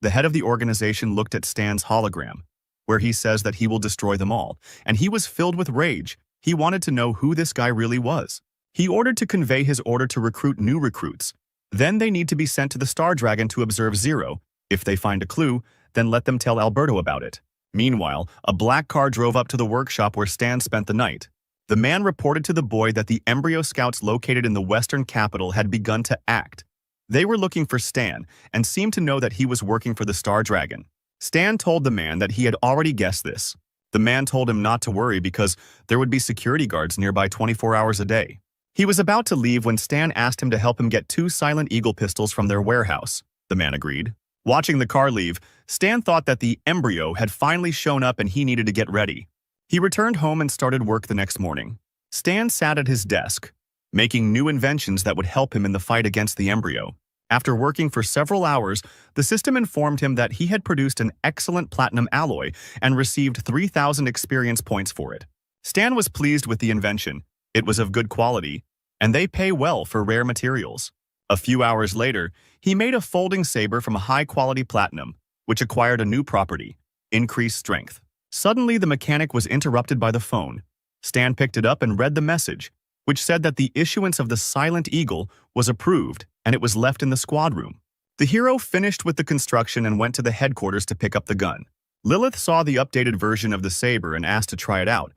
The head of the organization looked at Stan's hologram, where he says that he will destroy them all, and he was filled with rage. He wanted to know who this guy really was. He ordered to convey his order to recruit new recruits. Then they need to be sent to the Star Dragon to observe Zero. If they find a clue, then let them tell Alberto about it. Meanwhile, a black car drove up to the workshop where Stan spent the night. The man reported to the boy that the embryo scouts located in the western capital had begun to act. They were looking for Stan and seemed to know that he was working for the Star Dragon. Stan told the man that he had already guessed this. The man told him not to worry because there would be security guards nearby 24 hours a day. He was about to leave when Stan asked him to help him get 2 Silent Eagle pistols from their warehouse. The man agreed. Watching the car leave, Stan thought that the embryo had finally shown up and he needed to get ready. He returned home and started work the next morning. Stan sat at his desk, making new inventions that would help him in the fight against the embryo. After working for several hours, the system informed him that he had produced an excellent platinum alloy and received 3,000 experience points for it. Stan was pleased with the invention. It was of good quality, and they pay well for rare materials. A few hours later, he made a folding saber from a high-quality platinum, which acquired a new property, increased strength. Suddenly, the mechanic was interrupted by the phone. Stan picked it up and read the message, which said that the issuance of the Silent Eagle was approved and it was left in the squad room. The hero finished with the construction and went to the headquarters to pick up the gun. Lilith saw the updated version of the saber and asked to try it out.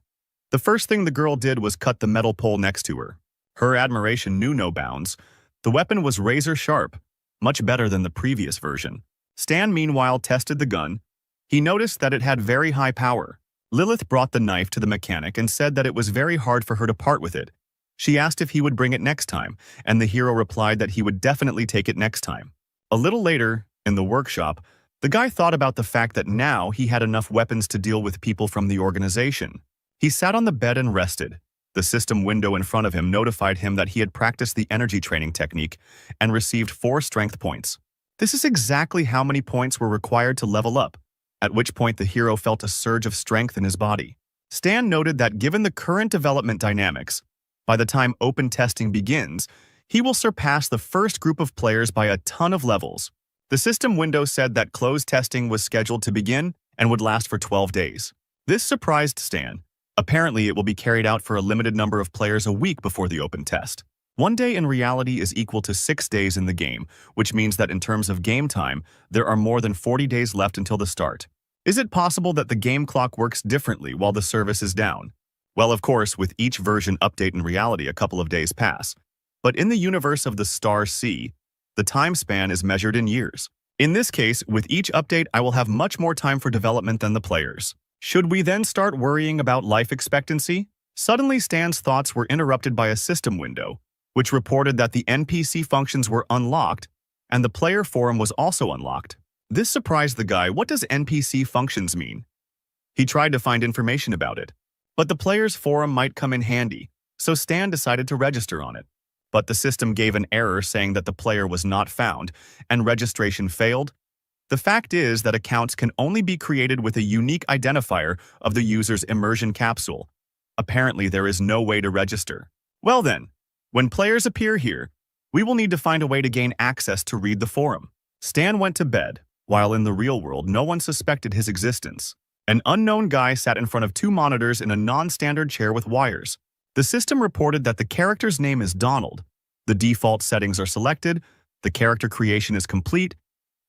The first thing the girl did was cut the metal pole next to her. Her admiration knew no bounds. The weapon was razor sharp, much better than the previous version. Stan meanwhile tested the gun. He noticed that it had very high power. Lilith brought the knife to the mechanic and said that it was very hard for her to part with it. She asked if he would bring it next time, and the hero replied that he would definitely take it next time. A little later, in the workshop, the guy thought about the fact that now he had enough weapons to deal with people from the organization. He sat on the bed and rested. The system window in front of him notified him that he had practiced the energy training technique and received 4 strength points. This is exactly how many points were required to level up, at which point the hero felt a surge of strength in his body. Stan noted that given the current development dynamics, by the time open testing begins, he will surpass the first group of players by a ton of levels. The system window said that closed testing was scheduled to begin and would last for 12 days. This surprised Stan. Apparently, it will be carried out for a limited number of players a week before the open test. 1 day in reality is equal to 6 days in the game, which means that in terms of game time, there are more than 40 days left until the start. Is it possible that the game clock works differently while the service is down? Well, of course, with each version update in reality, a couple of days pass. But in the universe of the Star Sea, the time span is measured in years. In this case, with each update, I will have much more time for development than the players. Should we then start worrying about life expectancy? Suddenly, Stan's thoughts were interrupted by a system window, which reported that the NPC functions were unlocked, and the player forum was also unlocked. This surprised the guy. What does NPC functions mean? He tried to find information about it, but the player's forum might come in handy, so Stan decided to register on it. But the system gave an error saying that the player was not found, and registration failed. The fact is that accounts can only be created with a unique identifier of the user's immersion capsule. Apparently, there is no way to register. Well then, when players appear here, we will need to find a way to gain access to read the forum. Stan went to bed, while in the real world no one suspected his existence. An unknown guy sat in front of 2 monitors in a non-standard chair with wires. The system reported that the character's name is Donald. The default settings are selected, the character creation is complete,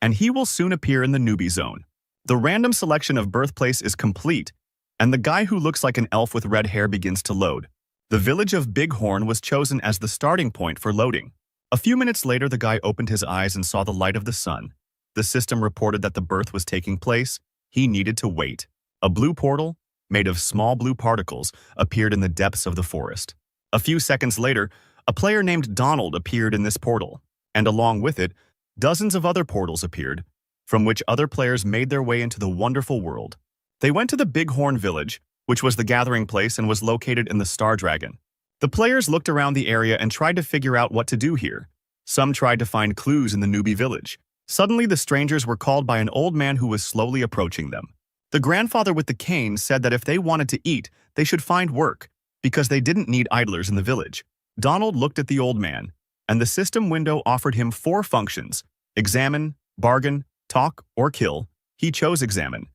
and he will soon appear in the newbie zone. The random selection of birthplace is complete, and the guy who looks like an elf with red hair begins to load. The village of Bighorn was chosen as the starting point for loading. A few minutes later, the guy opened his eyes and saw the light of the sun. The system reported that the birth was taking place. He needed to wait. A blue portal, made of small blue particles, appeared in the depths of the forest. A few seconds later, a player named Donald appeared in this portal, and along with it, dozens of other portals appeared, from which other players made their way into the wonderful world. They went to the Bighorn village, which was the gathering place and was located in the Star Dragon. The players looked around the area and tried to figure out what to do here. Some tried to find clues in the newbie village. Suddenly, the strangers were called by an old man who was slowly approaching them. The grandfather with the cane said that if they wanted to eat, they should find work, because they didn't need idlers in the village. Donald looked at the old man, and the system window offered him 4 functions: examine, bargain, talk, or kill. He chose examine,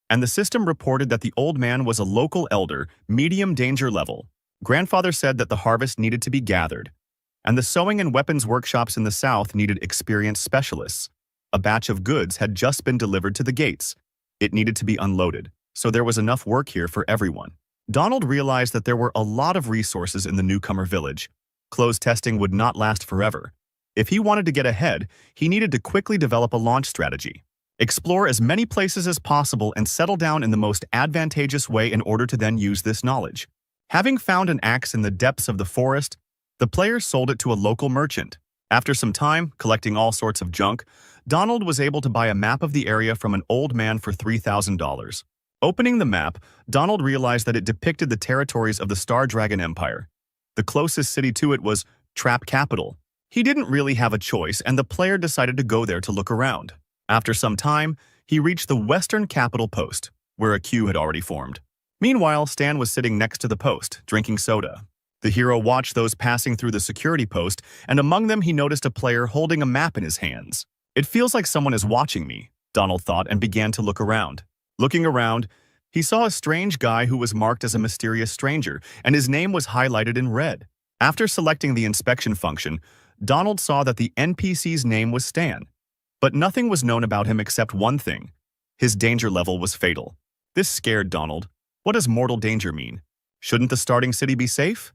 and the system reported that the old man was a local elder, medium danger level. Grandfather said that the harvest needed to be gathered, and the sewing and weapons workshops in the south needed experienced specialists. A batch of goods had just been delivered to the gates. It needed to be unloaded, so there was enough work here for everyone. Donald realized that there were a lot of resources in the newcomer village. Clothes testing would not last forever. If he wanted to get ahead, he needed to quickly develop a launch strategy. Explore as many places as possible and settle down in the most advantageous way in order to then use this knowledge. Having found an axe in the depths of the forest, the player sold it to a local merchant. After some time, collecting all sorts of junk, Donald was able to buy a map of the area from an old man for $3,000. Opening the map, Donald realized that it depicted the territories of the Star Dragon Empire. The closest city to it was Trap Capital. He didn't really have a choice, and the player decided to go there to look around. After some time, he reached the Western Capital Post, where a queue had already formed. Meanwhile, Stan was sitting next to the post, drinking soda. The hero watched those passing through the security post, and among them he noticed a player holding a map in his hands. It feels like someone is watching me, Donald thought, and began to look around. Looking around, he saw a strange guy who was marked as a mysterious stranger, and his name was highlighted in red. After selecting the inspection function, Donald saw that the NPC's name was Stan. But nothing was known about him except one thing. His danger level was fatal. This scared Donald. What does mortal danger mean? Shouldn't the starting city be safe?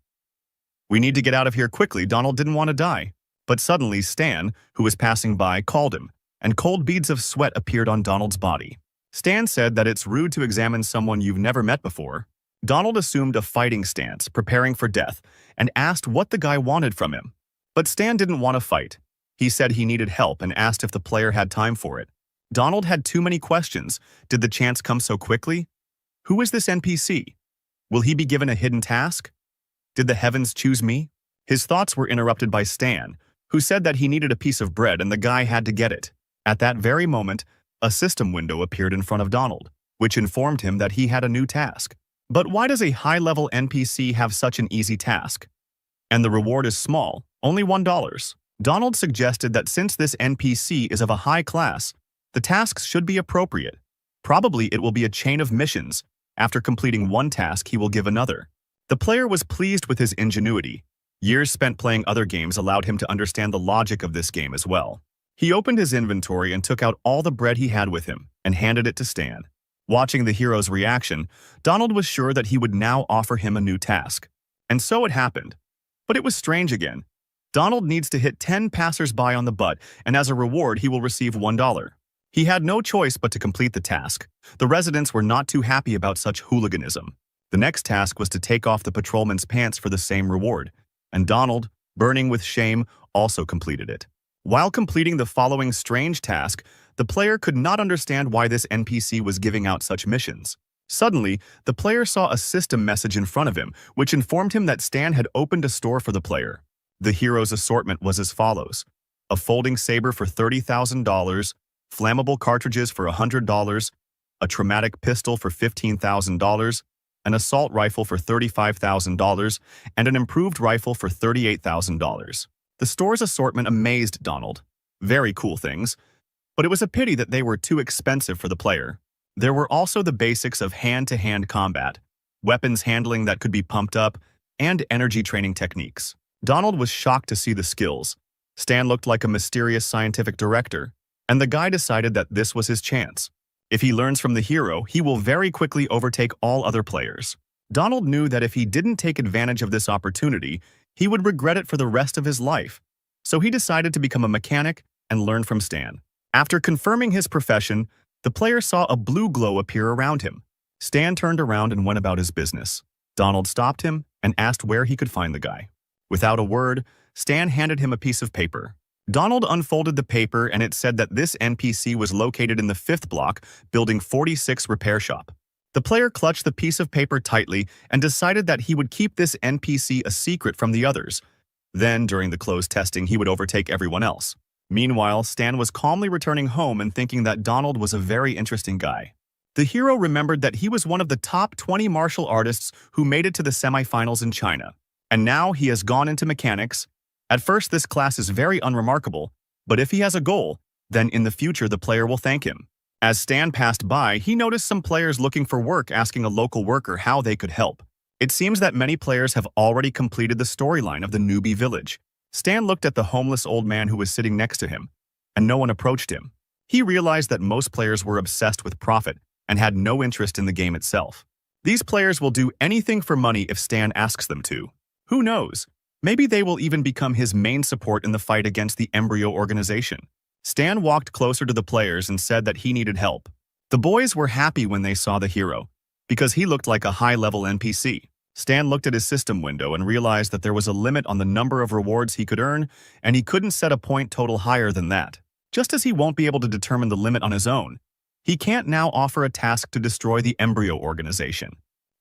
We need to get out of here quickly. Donald didn't want to die. But suddenly Stan, who was passing by, called him, and cold beads of sweat appeared on Donald's body. Stan said that it's rude to examine someone you've never met before. Donald assumed a fighting stance, preparing for death, and asked what the guy wanted from him. But Stan didn't want to fight. He said he needed help and asked if the player had time for it. Donald had too many questions. Did the chance come so quickly? Who is this NPC? Will he be given a hidden task? Did the heavens choose me? His thoughts were interrupted by Stan, who said that he needed a piece of bread and the guy had to get it. At that very moment, a system window appeared in front of Donald, which informed him that he had a new task. But why does a high-level NPC have such an easy task? And the reward is small, only $1. Donald suggested that since this NPC is of a high class, the tasks should be appropriate. Probably it will be a chain of missions. After completing one task, he will give another. The player was pleased with his ingenuity. Years spent playing other games allowed him to understand the logic of this game as well. He opened his inventory and took out all the bread he had with him and handed it to Stan. Watching the hero's reaction, Donald was sure that he would now offer him a new task. And so it happened. But it was strange again. Donald needs to hit 10 passers-by on the butt, and as a reward, he will receive $1. He had no choice but to complete the task. The residents were not too happy about such hooliganism. The next task was to take off the patrolman's pants for the same reward, and Donald, burning with shame, also completed it. While completing the following strange task, the player could not understand why this NPC was giving out such missions. Suddenly, the player saw a system message in front of him, which informed him that Stan had opened a store for the player. The hero's assortment was as follows: a folding saber for $30,000, flammable cartridges for $100, a traumatic pistol for $15,000, an assault rifle for $35,000, and an improved rifle for $38,000. The store's assortment amazed Donald. Very cool things, but it was a pity that they were too expensive for the player. There were also the basics of hand-to-hand combat, weapons handling that could be pumped up, and energy training techniques. Donald was shocked to see the skills. Stan looked like a mysterious scientific director, and the guy decided that this was his chance. If he learns from the hero, he will very quickly overtake all other players. Donald knew that if he didn't take advantage of this opportunity, he would regret it for the rest of his life. So he decided to become a mechanic and learn from Stan. After confirming his profession, the player saw a blue glow appear around him. Stan turned around and went about his business. Donald stopped him and asked where he could find the guy. Without a word, Stan handed him a piece of paper. Donald unfolded the paper and it said that this NPC was located in the 5th block, building 46 repair shop. The player clutched the piece of paper tightly and decided that he would keep this NPC a secret from the others. Then, during the closed testing, he would overtake everyone else. Meanwhile, Stan was calmly returning home and thinking that Donald was a very interesting guy. The hero remembered that he was one of the top 20 martial artists who made it to the semifinals in China. And now he has gone into mechanics. At first, this class is very unremarkable, but if he has a goal, then in the future the player will thank him. As Stan passed by, he noticed some players looking for work asking a local worker how they could help. It seems that many players have already completed the storyline of the newbie village. Stan looked at the homeless old man who was sitting next to him, and no one approached him. He realized that most players were obsessed with profit and had no interest in the game itself. These players will do anything for money if Stan asks them to. Who knows? Maybe they will even become his main support in the fight against the embryo organization. Stan walked closer to the players and said that he needed help. The boys were happy when they saw the hero, because he looked like a high-level NPC. Stan looked at his system window and realized that there was a limit on the number of rewards he could earn, and he couldn't set a point total higher than that. Just as he won't be able to determine the limit on his own, he can't now offer a task to destroy the embryo organization.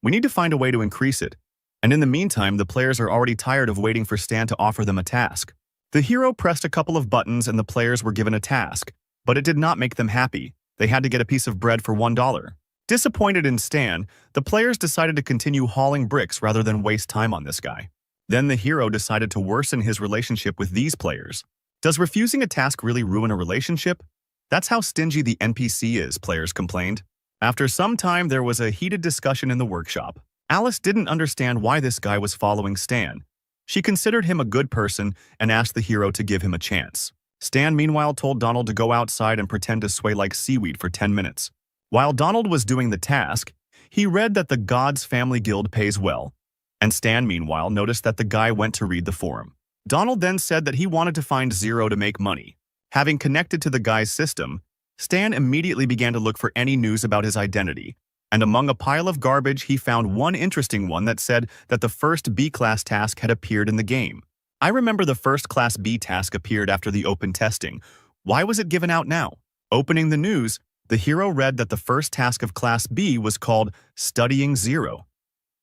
We need to find a way to increase it. And in the meantime, the players are already tired of waiting for Stan to offer them a task. The hero pressed a couple of buttons and the players were given a task, but it did not make them happy. They had to get a piece of bread for $1. Disappointed in Stan, the players decided to continue hauling bricks rather than waste time on this guy. Then the hero decided to worsen his relationship with these players. Does refusing a task really ruin a relationship? That's how stingy the NPC is, players complained. After some time, there was a heated discussion in the workshop. Alice didn't understand why this guy was following Stan. She considered him a good person and asked the hero to give him a chance. Stan meanwhile told Donald to go outside and pretend to sway like seaweed for 10 minutes. While Donald was doing the task, he read that the Gods Family Guild pays well, and Stan meanwhile noticed that the guy went to read the forum. Donald then said that he wanted to find Zero to make money. Having connected to the guy's system, Stan immediately began to look for any news about his identity, and among a pile of garbage he found one interesting one that said that the first B-class task had appeared in the game. I remember the first Class B task appeared after the open testing. Why was it given out now? Opening the news, the hero read that the first task of Class B was called Studying Zero.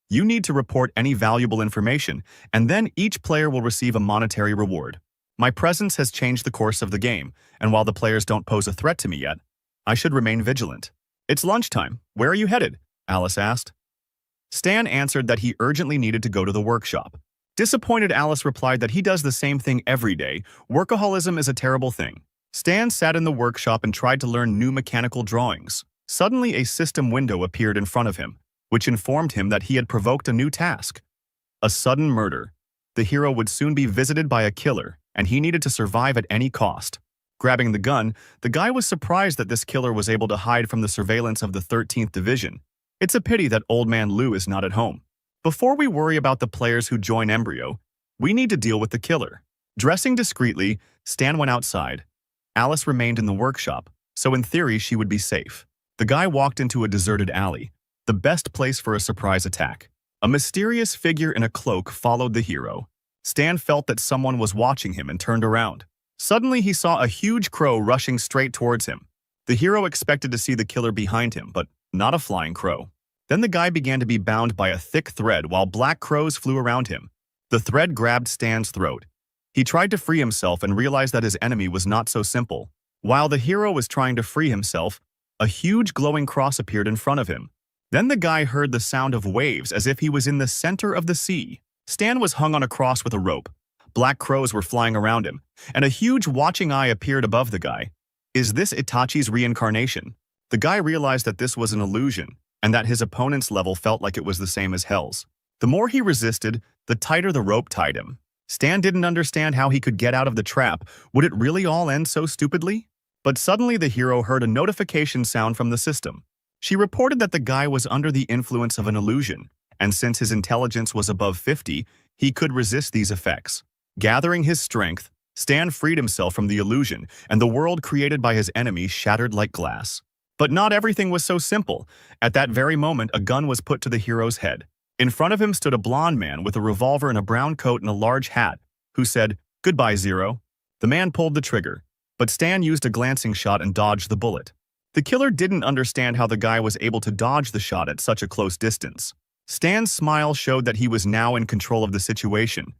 You need to report any valuable information, and then each player will receive a monetary reward. My presence has changed the course of the game, and while the players don't pose a threat to me yet, I should remain vigilant. It's lunchtime. Where are you headed? Alice asked. Stan answered that he urgently needed to go to the workshop. Disappointed, Alice replied that he does the same thing every day. Workaholism is a terrible thing. Stan sat in the workshop and tried to learn new mechanical drawings. Suddenly, a system window appeared in front of him, which informed him that he had provoked a new task. A sudden murder. The hero would soon be visited by a killer, and he needed to survive at any cost. Grabbing the gun, the guy was surprised that this killer was able to hide from the surveillance of the 13th Division. It's a pity that Old Man Lou is not at home. Before we worry about the players who join Embryo, we need to deal with the killer. Dressing discreetly, Stan went outside. Alice remained in the workshop, so in theory she would be safe. The guy walked into a deserted alley, the best place for a surprise attack. A mysterious figure in a cloak followed the hero. Stan felt that someone was watching him and turned around. Suddenly, he saw a huge crow rushing straight towards him. The hero expected to see the killer behind him, but not a flying crow. Then the guy began to be bound by a thick thread while black crows flew around him. The thread grabbed Stan's throat. He tried to free himself and realized that his enemy was not so simple. While the hero was trying to free himself, a huge glowing cross appeared in front of him. Then the guy heard the sound of waves as if he was in the center of the sea. Stan was hung on a cross with a rope. Black crows were flying around him, and a huge watching eye appeared above the guy. Is this Itachi's reincarnation? The guy realized that this was an illusion, and that his opponent's level felt like it was the same as Hell's. The more he resisted, the tighter the rope tied him. Stan didn't understand how he could get out of the trap. Would it really all end so stupidly? But suddenly the hero heard a notification sound from the system. She reported that the guy was under the influence of an illusion, and since his intelligence was above 50, he could resist these effects. Gathering his strength, Stan freed himself from the illusion, and the world created by his enemy shattered like glass. But not everything was so simple. At that very moment, a gun was put to the hero's head. In front of him stood a blond man with a revolver and a brown coat and a large hat, who said, "Goodbye, Zero." The man pulled the trigger, but Stan used a glancing shot and dodged the bullet. The killer didn't understand how the guy was able to dodge the shot at such a close distance. Stan's smile showed that he was now in control of the situation.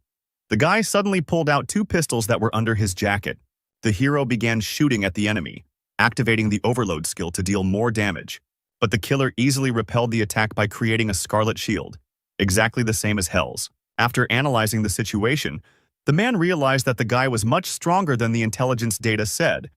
The guy suddenly pulled out 2 pistols that were under his jacket. The hero began shooting at the enemy, activating the overload skill to deal more damage. But the killer easily repelled the attack by creating a scarlet shield, exactly the same as Hell's. After analyzing the situation, the man realized that the guy was much stronger than the intelligence data said,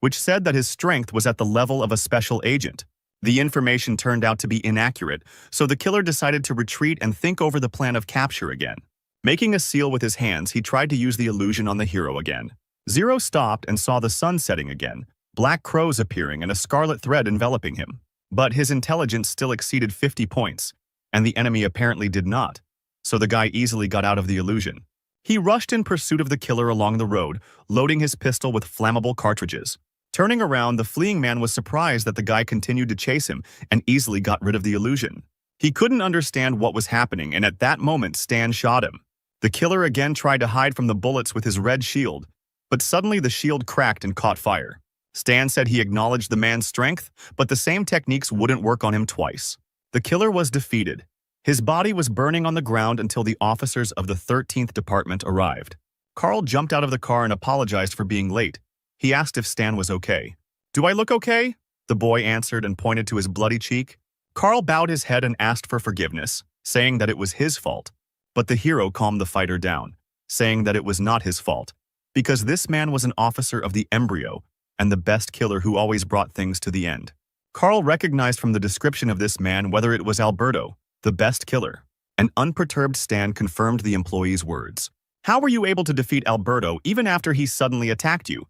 which said that his strength was at the level of a special agent. The information turned out to be inaccurate, so the killer decided to retreat and think over the plan of capture again. Making a seal with his hands, he tried to use the illusion on the hero again. Zero stopped and saw the sun setting again, black crows appearing and a scarlet thread enveloping him. But his intelligence still exceeded 50 points, and the enemy apparently did not, so the guy easily got out of the illusion. He rushed in pursuit of the killer along the road, loading his pistol with flammable cartridges. Turning around, the fleeing man was surprised that the guy continued to chase him and easily got rid of the illusion. He couldn't understand what was happening, and at that moment Stan shot him. The killer again tried to hide from the bullets with his red shield, but suddenly the shield cracked and caught fire. Stan said he acknowledged the man's strength, but the same techniques wouldn't work on him twice. The killer was defeated. His body was burning on the ground until the officers of the 13th Department arrived. Carl jumped out of the car and apologized for being late. He asked if Stan was okay. "Do I look okay?" the boy answered and pointed to his bloody cheek. Carl bowed his head and asked for forgiveness, saying that it was his fault. But the hero calmed the fighter down, saying that it was not his fault, because this man was an officer of the Embryo and the best killer who always brought things to the end. Carl recognized from the description of this man whether it was Alberto, the best killer. An unperturbed Stan confirmed the employee's words. "How were you able to defeat Alberto even after he suddenly attacked you?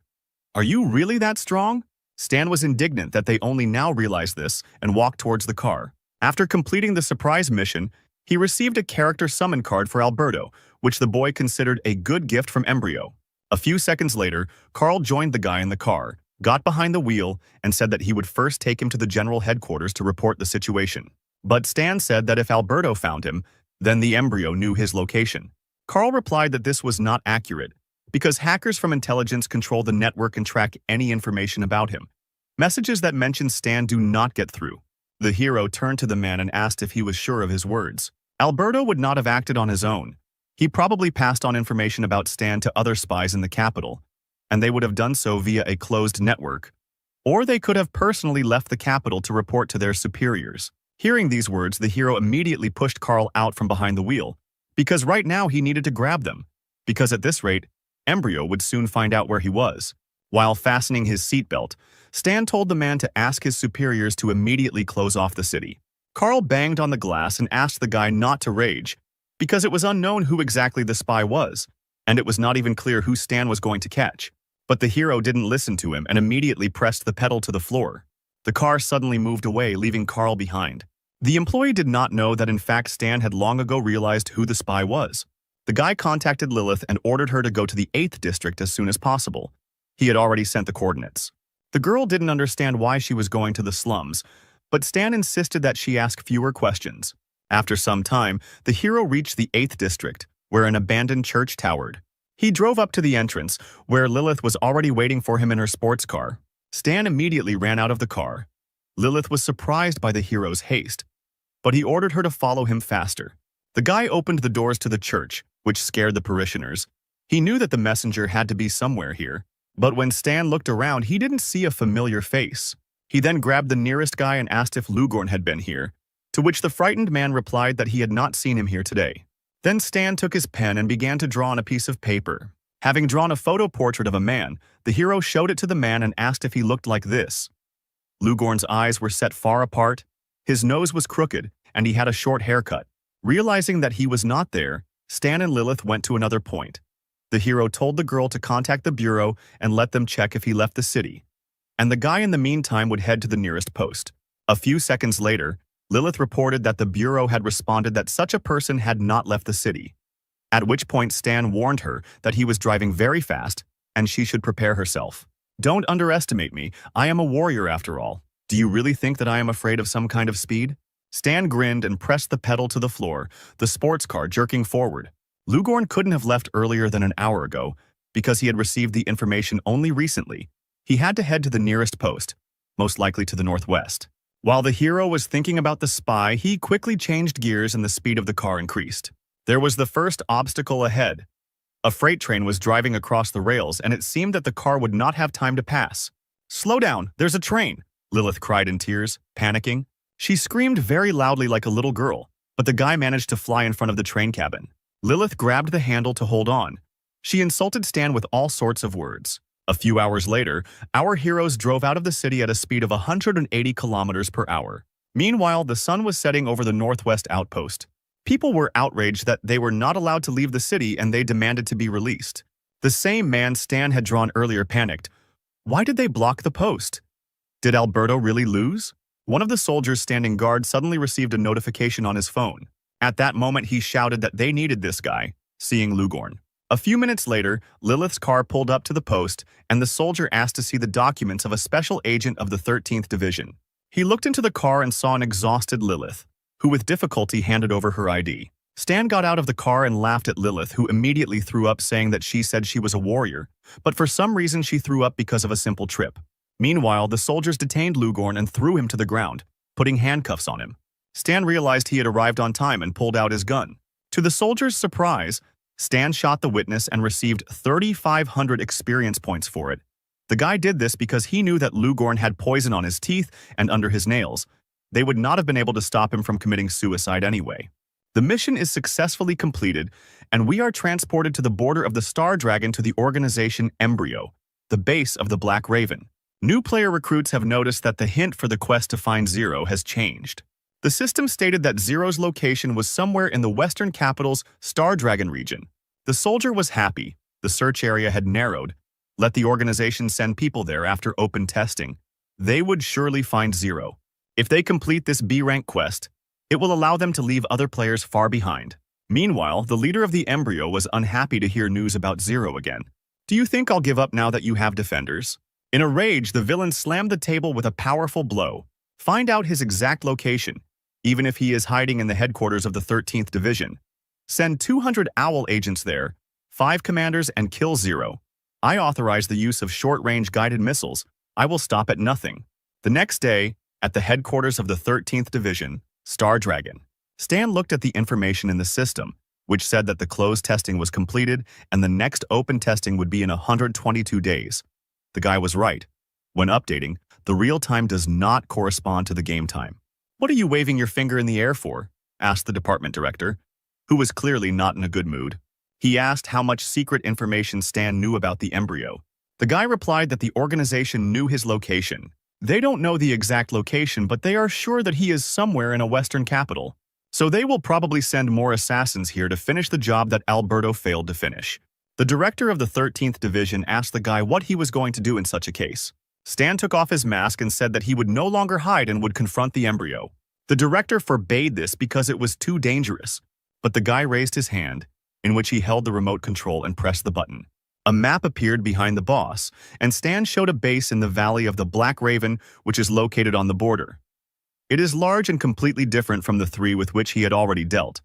Are you really that strong?" Stan was indignant that they only now realized this and walked towards the car. After completing the surprise mission, he received a character summon card for Alberto, which the boy considered a good gift from Embryo. A few seconds later, Carl joined the guy in the car, got behind the wheel, and said that he would first take him to the general headquarters to report the situation. But Stan said that if Alberto found him, then the Embryo knew his location. Carl replied that this was not accurate, because hackers from intelligence control the network and track any information about him. Messages that mention Stan do not get through. The hero turned to the man and asked if he was sure of his words. Alberto would not have acted on his own. He probably passed on information about Stan to other spies in the capital, and they would have done so via a closed network. Or they could have personally left the capital to report to their superiors. Hearing these words, the hero immediately pushed Carl out from behind the wheel, because right now he needed to grab them, because at this rate, Embryo would soon find out where he was. While fastening his seatbelt, Stan told the man to ask his superiors to immediately close off the city. Carl banged on the glass and asked the guy not to rage, because it was unknown who exactly the spy was, and it was not even clear who Stan was going to catch. But the hero didn't listen to him and immediately pressed the pedal to the floor. The car suddenly moved away, leaving Carl behind. The employee did not know that in fact Stan had long ago realized who the spy was. The guy contacted Lilith and ordered her to go to the 8th district as soon as possible. He had already sent the coordinates. The girl didn't understand why she was going to the slums, but Stan insisted that she ask fewer questions. After some time, the hero reached the 8th district, where an abandoned church towered. He drove up to the entrance, where Lilith was already waiting for him in her sports car. Stan immediately ran out of the car. Lilith was surprised by the hero's haste, but he ordered her to follow him faster. The guy opened the doors to the church, which scared the parishioners. He knew that the messenger had to be somewhere here, but when Stan looked around, he didn't see a familiar face. He then grabbed the nearest guy and asked if Lugorn had been here, to which the frightened man replied that he had not seen him here today. Then Stan took his pen and began to draw on a piece of paper. Having drawn a photo portrait of a man, the hero showed it to the man and asked if he looked like this. Lugorn's eyes were set far apart, his nose was crooked, and he had a short haircut. Realizing that he was not there, Stan and Lilith went to another point. The hero told the girl to contact the bureau and let them check if he left the city, and the guy in the meantime would head to the nearest post. A few seconds later, Lilith reported that the bureau had responded that such a person had not left the city, at which point Stan warned her that he was driving very fast and she should prepare herself. "Don't underestimate me, I am a warrior after all. Do you really think that I am afraid of some kind of speed?" Stan grinned and pressed the pedal to the floor, the sports car jerking forward. Lugorn couldn't have left earlier than an hour ago because he had received the information only recently. He had to head to the nearest post, most likely to the northwest. While the hero was thinking about the spy, he quickly changed gears and the speed of the car increased. There was the first obstacle ahead. A freight train was driving across the rails, and it seemed that the car would not have time to pass. "Slow down, there's a train!" Lilith cried in tears, panicking. She screamed very loudly like a little girl, but the guy managed to fly in front of the train cabin. Lilith grabbed the handle to hold on. She insulted Stan with all sorts of words. A few hours later, our heroes drove out of the city at a speed of 180 kilometers per hour. Meanwhile, the sun was setting over the northwest outpost. People were outraged that they were not allowed to leave the city and they demanded to be released. The same man Stan had drawn earlier panicked. Why did they block the post? Did Alberto really lose? One of the soldiers standing guard suddenly received a notification on his phone. At that moment, he shouted that they needed this guy, seeing Lugorn. A few minutes later, Lilith's car pulled up to the post, and the soldier asked to see the documents of a special agent of the 13th Division. He looked into the car and saw an exhausted Lilith, who with difficulty handed over her ID. Stan got out of the car and laughed at Lilith, who immediately threw up, saying that she said she was a warrior, but for some reason she threw up because of a simple trip. Meanwhile, the soldiers detained Lugorn and threw him to the ground, putting handcuffs on him. Stan realized he had arrived on time and pulled out his gun. To the soldiers' surprise, Stan shot the witness and received 3,500 experience points for it. The guy did this because he knew that Lugorn had poison on his teeth and under his nails. They would not have been able to stop him from committing suicide anyway. The mission is successfully completed, and we are transported to the border of the Star Dragon to the organization Embryo, the base of the Black Raven. New player recruits have noticed that the hint for the quest to find Zero has changed. The system stated that Zero's location was somewhere in the western capital's Star Dragon region. The soldier was happy. The search area had narrowed. Let the organization send people there after open testing. They would surely find Zero. If they complete this B-rank quest, it will allow them to leave other players far behind. Meanwhile, the leader of the Embryo was unhappy to hear news about Zero again. "Do you think I'll give up now that you have defenders?" In a rage, the villain slammed the table with a powerful blow. Find out his exact location, even if he is hiding in the headquarters of the 13th Division. Send 200 Owl agents there, 5 commanders, and kill Zero. I authorize the use of short-range guided missiles. I will stop at nothing. The next day, at the headquarters of the 13th Division, Star Dragon, Stan looked at the information in the system, which said that the closed testing was completed and the next open testing would be in 122 days. The guy was right. When updating, the real time does not correspond to the game time. "What are you waving your finger in the air for?" asked the department director, who was clearly not in a good mood. He asked how much secret information Stan knew about the Embryo. The guy replied that the organization knew his location. They don't know the exact location, but they are sure that he is somewhere in a western capital. So they will probably send more assassins here to finish the job that Alberto failed to finish. The director of the 13th Division asked the guy what he was going to do in such a case. Stan took off his mask and said that he would no longer hide and would confront the Embryo. The director forbade this because it was too dangerous, but the guy raised his hand, in which he held the remote control and pressed the button. A map appeared behind the boss, and Stan showed a base in the valley of the Black Raven, which is located on the border. It is large and completely different from the 3 with which he had already dealt.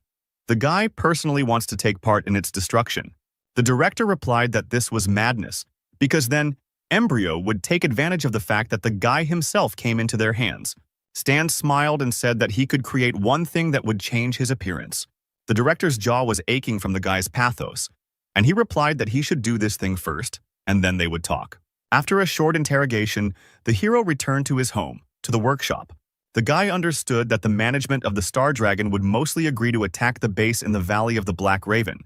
The guy personally wants to take part in its destruction. The director replied that this was madness, because then Embryo would take advantage of the fact that the guy himself came into their hands. Stan smiled and said that he could create one thing that would change his appearance. The director's jaw was aching from the guy's pathos, and he replied that he should do this thing first, and then they would talk. After a short interrogation, the hero returned to his home, to the workshop. The guy understood that the management of the Star Dragon would mostly agree to attack the base in the Valley of the Black Raven.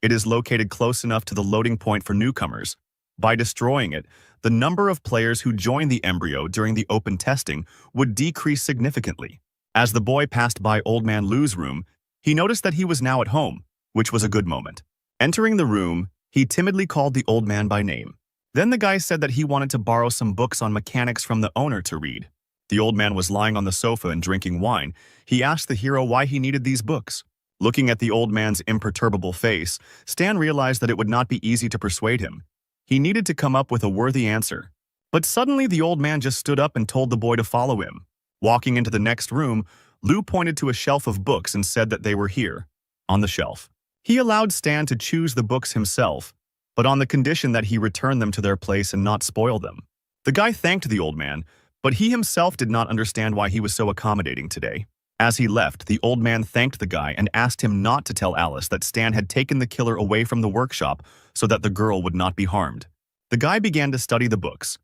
It is located close enough to the loading point for newcomers. By destroying it, the number of players who joined the Embryo during the open testing would decrease significantly. As the boy passed by Old Man Lou's room, he noticed that he was now at home, which was a good moment. Entering the room, He timidly called the old man by name. Then the guy said that he wanted to borrow some books on mechanics from the owner to read. The old man was lying on the sofa and drinking wine. He asked the hero why he needed these books. Looking at the old man's imperturbable face, Stan realized that it would not be easy to persuade him. He needed to come up with a worthy answer. But suddenly the old man just stood up and told the boy to follow him. Walking into the next room, Lou pointed to a shelf of books and said that they were here, on the shelf. He allowed Stan to choose the books himself, but on the condition that he return them to their place and not spoil them. The guy thanked the old man, but he himself did not understand why he was so accommodating today. As he left, the old man thanked the guy and asked him not to tell Alice that Stan had taken the killer away from the workshop so that the girl would not be harmed. The guy began to study the books.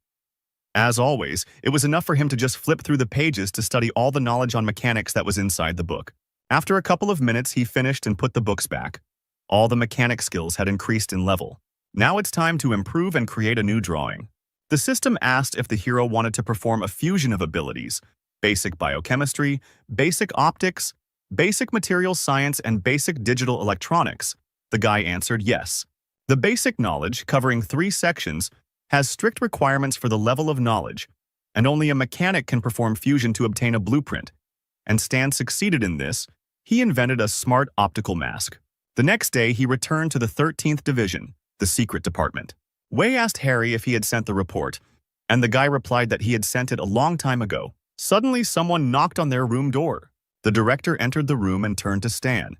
As always, it was enough for him to just flip through the pages to study all the knowledge on mechanics that was inside the book. After a couple of minutes, he finished and put the books back. All the mechanic skills had increased in level. Now it's time to improve and create a new drawing. The system asked if the hero wanted to perform a fusion of abilities: basic biochemistry, basic optics, basic materials science, and basic digital electronics. The guy answered yes. The basic knowledge, covering 3 sections, has strict requirements for the level of knowledge, and only a mechanic can perform fusion to obtain a blueprint. And Stan succeeded in this. He invented a smart optical mask. The next day, he returned to the 13th Division, the secret department. Wei asked Harry if he had sent the report, and the guy replied that he had sent it a long time ago. Suddenly, someone knocked on their room door. The director entered the room and turned to Stan.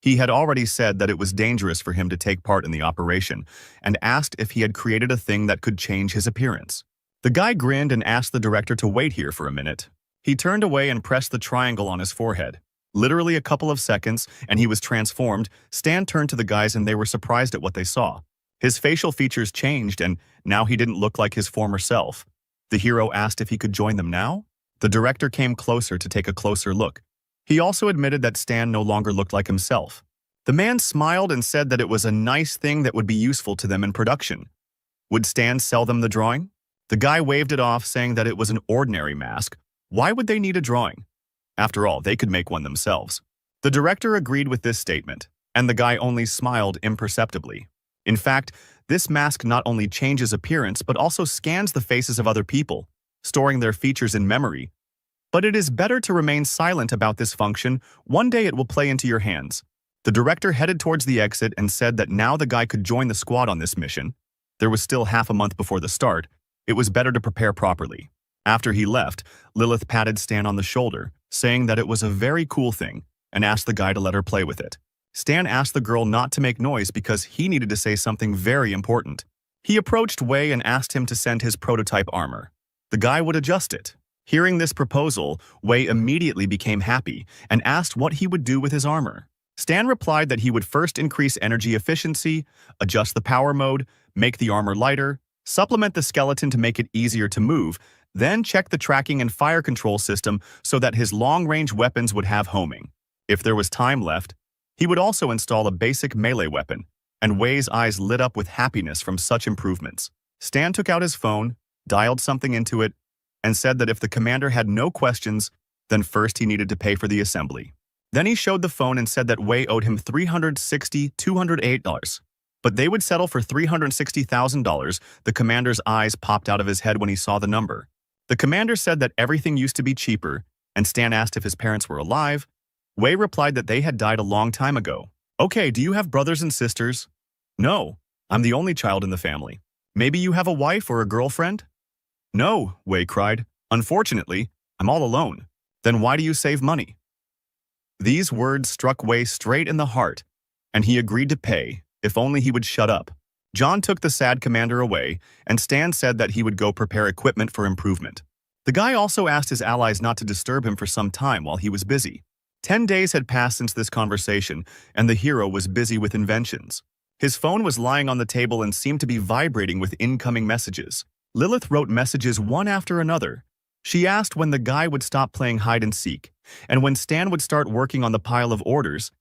He had already said that it was dangerous for him to take part in the operation, and asked if he had created a thing that could change his appearance. The guy grinned and asked the director to wait here for a minute. He turned away and pressed the triangle on his forehead. Literally a couple of seconds, and he was transformed. Stan turned to the guys and they were surprised at what they saw. His facial features changed, and now he didn't look like his former self. The hero asked if he could join them now. The director came closer to take a closer look. He also admitted that Stan no longer looked like himself. The man smiled and said that it was a nice thing that would be useful to them in production. Would Stan sell them the drawing? The guy waved it off, saying that it was an ordinary mask. Why would they need a drawing? After all, they could make one themselves. The director agreed with this statement, and the guy only smiled imperceptibly. In fact, this mask not only changes appearance but also scans the faces of other people, storing their features in memory. But it is better to remain silent about this function. One day it will play into your hands. The director headed towards the exit and said that now the guy could join the squad on this mission. There was still half a month before the start. It was better to prepare properly. After he left, Lilith patted Stan on the shoulder, saying that it was a very cool thing, and asked the guy to let her play with it. Stan asked the girl not to make noise because he needed to say something very important. He approached Wei and asked him to send his prototype armor. The guy would adjust it. Hearing this proposal, Wei immediately became happy and asked what he would do with his armor. Stan replied that he would first increase energy efficiency, adjust the power mode, make the armor lighter, supplement the skeleton to make it easier to move, then check the tracking and fire control system so that his long-range weapons would have homing. If there was time left, he would also install a basic melee weapon, and Wei's eyes lit up with happiness from such improvements. Stan took out his phone, dialed something into it, and said that if the commander had no questions, then first he needed to pay for the assembly. Then he showed the phone and said that Wei owed him $208, but they would settle for $360,000. The commander's eyes popped out of his head when he saw the number. The commander said that everything used to be cheaper, and Stan asked if his parents were alive. Wei replied that they had died a long time ago. Okay, do you have brothers and sisters? No, I'm the only child in the family. Maybe you have a wife or a girlfriend? No, Wei cried. Unfortunately, I'm all alone. Then why do you save money? These words struck Wei straight in the heart, and he agreed to pay, if only he would shut up. John took the sad commander away, and Stan said that he would go prepare equipment for improvement. The guy also asked his allies not to disturb him for some time while he was busy. 10 days had passed since this conversation, and the hero was busy with inventions. His phone was lying on the table and seemed to be vibrating with incoming messages. Lilith wrote messages one after another. She asked when the guy would stop playing hide-and-seek, and when Stan would start working on the pile of orders.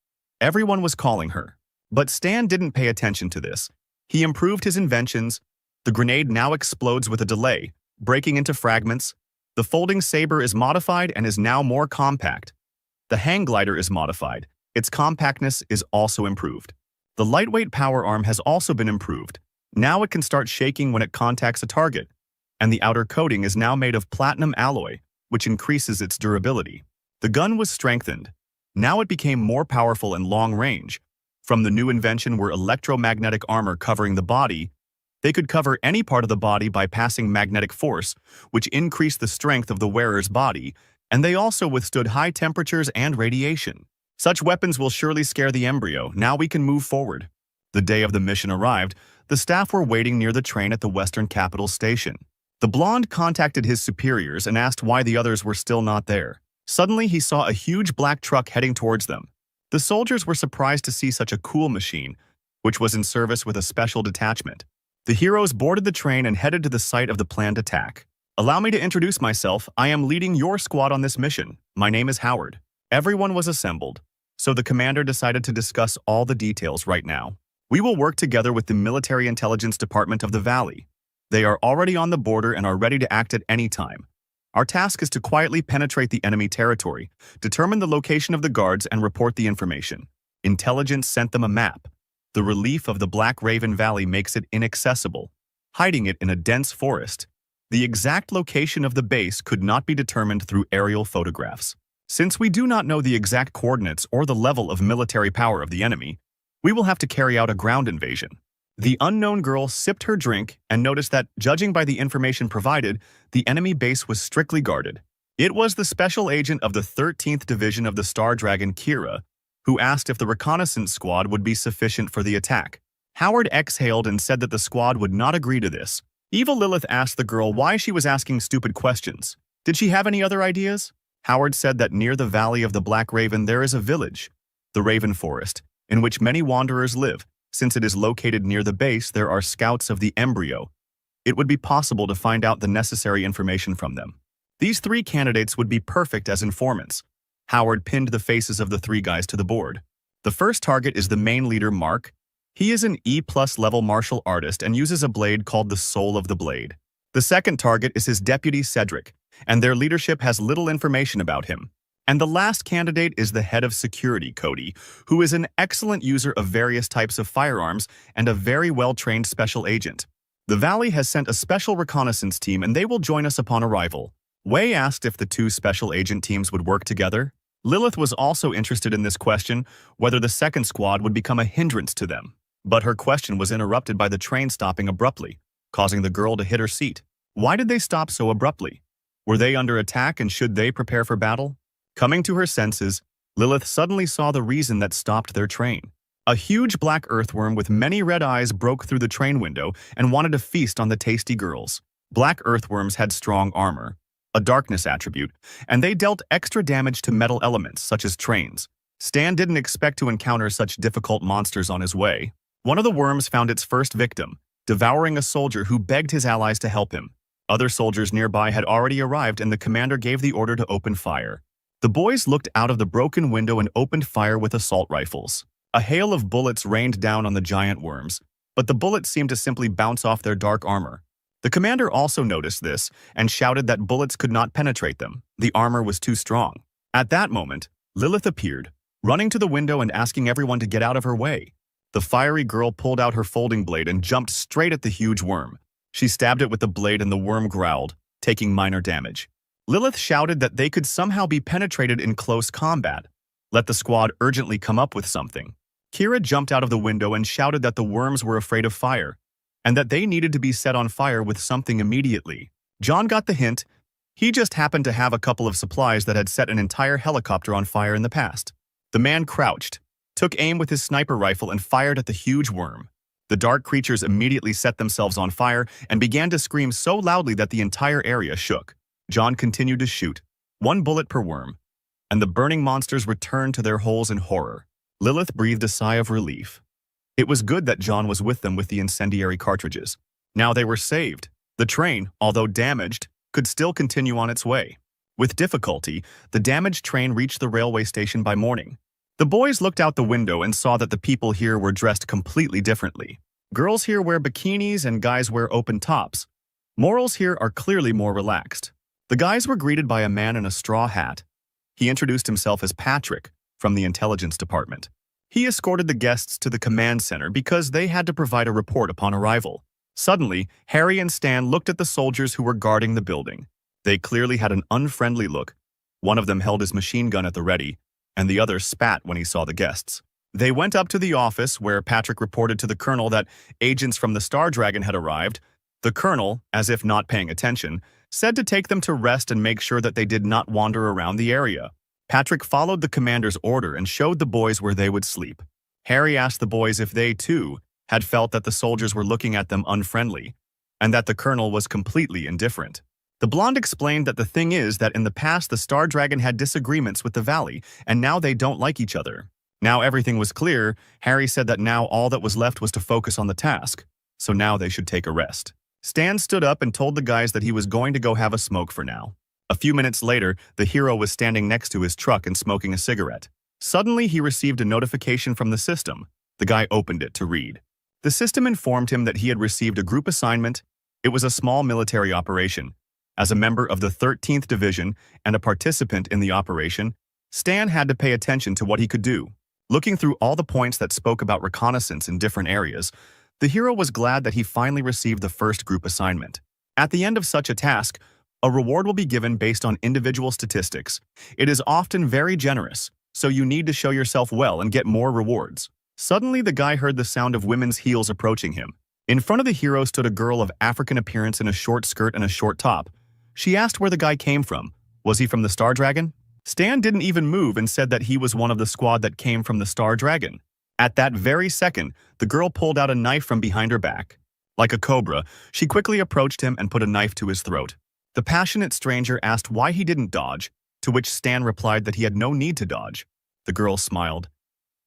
Everyone was calling her. But Stan didn't pay attention to this. He improved his inventions. The grenade now explodes with a delay, breaking into fragments. The folding saber is modified and is now more compact. The hang glider is modified. Its compactness is also improved. The lightweight power arm has also been improved. Now it can start shaking when it contacts a target, and the outer coating is now made of platinum alloy, which increases its durability. The gun was strengthened. Now it became more powerful and long-range. From the new invention were electromagnetic armor covering the body. They could cover any part of the body by passing magnetic force, which increased the strength of the wearer's body, and they also withstood high temperatures and radiation. Such weapons will surely scare the embryo. Now we can move forward. The day of the mission arrived. The staff were waiting near the train at the Western Capital Station. The blonde contacted his superiors and asked why the others were still not there. Suddenly, he saw a huge black truck heading towards them. The soldiers were surprised to see such a cool machine, which was in service with a special detachment. The heroes boarded the train and headed to the site of the planned attack. Allow me to introduce myself. I am leading your squad on this mission. My name is Howard. Everyone was assembled, so the commander decided to discuss all the details right now. We will work together with the Military Intelligence Department of the Valley. They are already on the border and are ready to act at any time. Our task is to quietly penetrate the enemy territory, determine the location of the guards, and report the information. Intelligence sent them a map. The relief of the Black Raven Valley makes it inaccessible, hiding it in a dense forest. The exact location of the base could not be determined through aerial photographs. Since we do not know the exact coordinates or the level of military power of the enemy, we will have to carry out a ground invasion. The unknown girl sipped her drink and noticed that, judging by the information provided, the enemy base was strictly guarded. It was the special agent of the 13th Division of the Star Dragon, Kira, who asked if the reconnaissance squad would be sufficient for the attack. Howard exhaled and said that the squad would not agree to this. Evil Lilith asked the girl why she was asking stupid questions. Did she have any other ideas? Howard said that near the Valley of the Black Raven there is a village, the Raven Forest, in which many wanderers live. Since it is located near the base, there are scouts of the embryo. It would be possible to find out the necessary information from them. These 3 candidates would be perfect as informants. Howard pinned the faces of the 3 guys to the board. The first target is the main leader, Mark. He is an E+ level martial artist and uses a blade called the Soul of the Blade. The second target is his deputy, Cedric, and their leadership has little information about him. And the last candidate is the head of security, Cody, who is an excellent user of various types of firearms and a very well-trained special agent. The Valley has sent a special reconnaissance team and they will join us upon arrival. Wei asked if the 2 special agent teams would work together. Lilith was also interested in this question, whether the second squad would become a hindrance to them. But her question was interrupted by the train stopping abruptly, causing the girl to hit her seat. Why did they stop so abruptly? Were they under attack and should they prepare for battle? Coming to her senses, Lilith suddenly saw the reason that stopped their train. A huge black earthworm with many red eyes broke through the train window and wanted to feast on the tasty girls. Black earthworms had strong armor, a darkness attribute, and they dealt extra damage to metal elements such as trains. Stan didn't expect to encounter such difficult monsters on his way. One of the worms found its first victim, devouring a soldier who begged his allies to help him. Other soldiers nearby had already arrived and the commander gave the order to open fire. The boys looked out of the broken window and opened fire with assault rifles. A hail of bullets rained down on the giant worms, but the bullets seemed to simply bounce off their dark armor. The commander also noticed this and shouted that bullets could not penetrate them. The armor was too strong. At that moment, Lilith appeared, running to the window and asking everyone to get out of her way. The fiery girl pulled out her folding blade and jumped straight at the huge worm. She stabbed it with the blade and the worm growled, taking minor damage. Lilith shouted that they could somehow be penetrated in close combat. Let the squad urgently come up with something. Kira jumped out of the window and shouted that the worms were afraid of fire, and that they needed to be set on fire with something immediately. John got the hint. He just happened to have a couple of supplies that had set an entire helicopter on fire in the past. The man crouched, took aim with his sniper rifle and fired at the huge worm. The dark creatures immediately set themselves on fire and began to scream so loudly that the entire area shook. John continued to shoot, 1 bullet per worm, and the burning monsters returned to their holes in horror. Lilith breathed a sigh of relief. It was good that John was with them with the incendiary cartridges. Now they were saved. The train, although damaged, could still continue on its way. With difficulty, the damaged train reached the railway station by morning. The boys looked out the window and saw that the people here were dressed completely differently. Girls here wear bikinis and guys wear open tops. Morals here are clearly more relaxed. The guys were greeted by a man in a straw hat. He introduced himself as Patrick from the intelligence department. He escorted the guests to the command center because they had to provide a report upon arrival. Suddenly, Harry and Stan looked at the soldiers who were guarding the building. They clearly had an unfriendly look. One of them held his machine gun at the ready, and the other spat when he saw the guests. They went up to the office where Patrick reported to the colonel that agents from the Star Dragon had arrived. The colonel, as if not paying attention, said to take them to rest and make sure that they did not wander around the area. Patrick followed the commander's order and showed the boys where they would sleep. Harry asked the boys if they, too, had felt that the soldiers were looking at them unfriendly, and that the colonel was completely indifferent. The blonde explained that the thing is that in the past the Star Dragon had disagreements with the Valley, and now they don't like each other. Now everything was clear. Harry said that now all that was left was to focus on the task, so now they should take a rest. Stan stood up and told the guys that he was going to go have a smoke for now. A few minutes later, the hero was standing next to his truck and smoking a cigarette. Suddenly, he received a notification from the system. The guy opened it to read. The system informed him that he had received a group assignment. It was a small military operation. As a member of the 13th Division and a participant in the operation, Stan had to pay attention to what he could do. Looking through all the points that spoke about reconnaissance in different areas, the hero was glad that he finally received the first group assignment. At the end of such a task, a reward will be given based on individual statistics. It is often very generous, so you need to show yourself well and get more rewards. Suddenly, the guy heard the sound of women's heels approaching him. In front of the hero stood a girl of African appearance in a short skirt and a short top. She asked where the guy came from. Was he from the Star Dragon? Stan didn't even move and said that he was one of the squad that came from the Star Dragon. At that very second, the girl pulled out a knife from behind her back. Like a cobra, she quickly approached him and put a knife to his throat. The passionate stranger asked why he didn't dodge, to which Stan replied that he had no need to dodge. The girl smiled.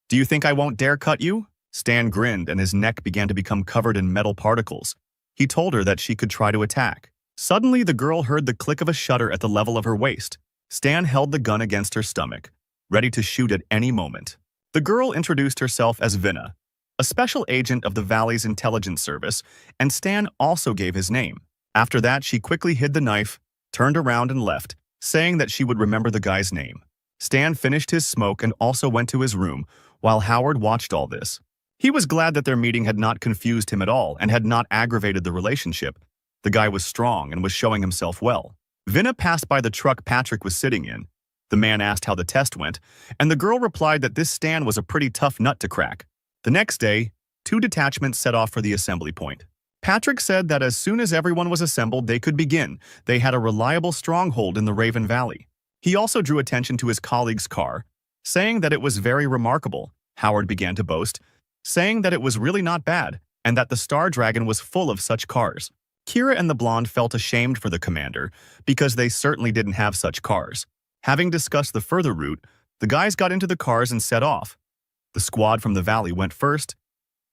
"Do you think I won't dare cut you?" Stan grinned and his neck began to become covered in metal particles. He told her that she could try to attack. Suddenly, the girl heard the click of a shutter at the level of her waist. Stan held the gun against her stomach, ready to shoot at any moment. The girl introduced herself as Vinna, a special agent of the Valley's intelligence service, and Stan also gave his name. After that, she quickly hid the knife, turned around and left, saying that she would remember the guy's name. Stan finished his smoke and also went to his room, while Howard watched all this. He was glad that their meeting had not confused him at all and had not aggravated the relationship. The guy was strong and was showing himself well. Vinna passed by the truck Patrick was sitting in. The man asked how the test went, and the girl replied that this Stan was a pretty tough nut to crack. The next day, 2 detachments set off for the assembly point. Patrick said that as soon as everyone was assembled, they could begin. They had a reliable stronghold in the Raven Valley. He also drew attention to his colleague's car, saying that it was very remarkable. Howard began to boast, saying that it was really not bad, and that the Star Dragon was full of such cars. Kira and the blonde felt ashamed for the commander, because they certainly didn't have such cars. Having discussed the further route, the guys got into the cars and set off. The squad from the valley went first,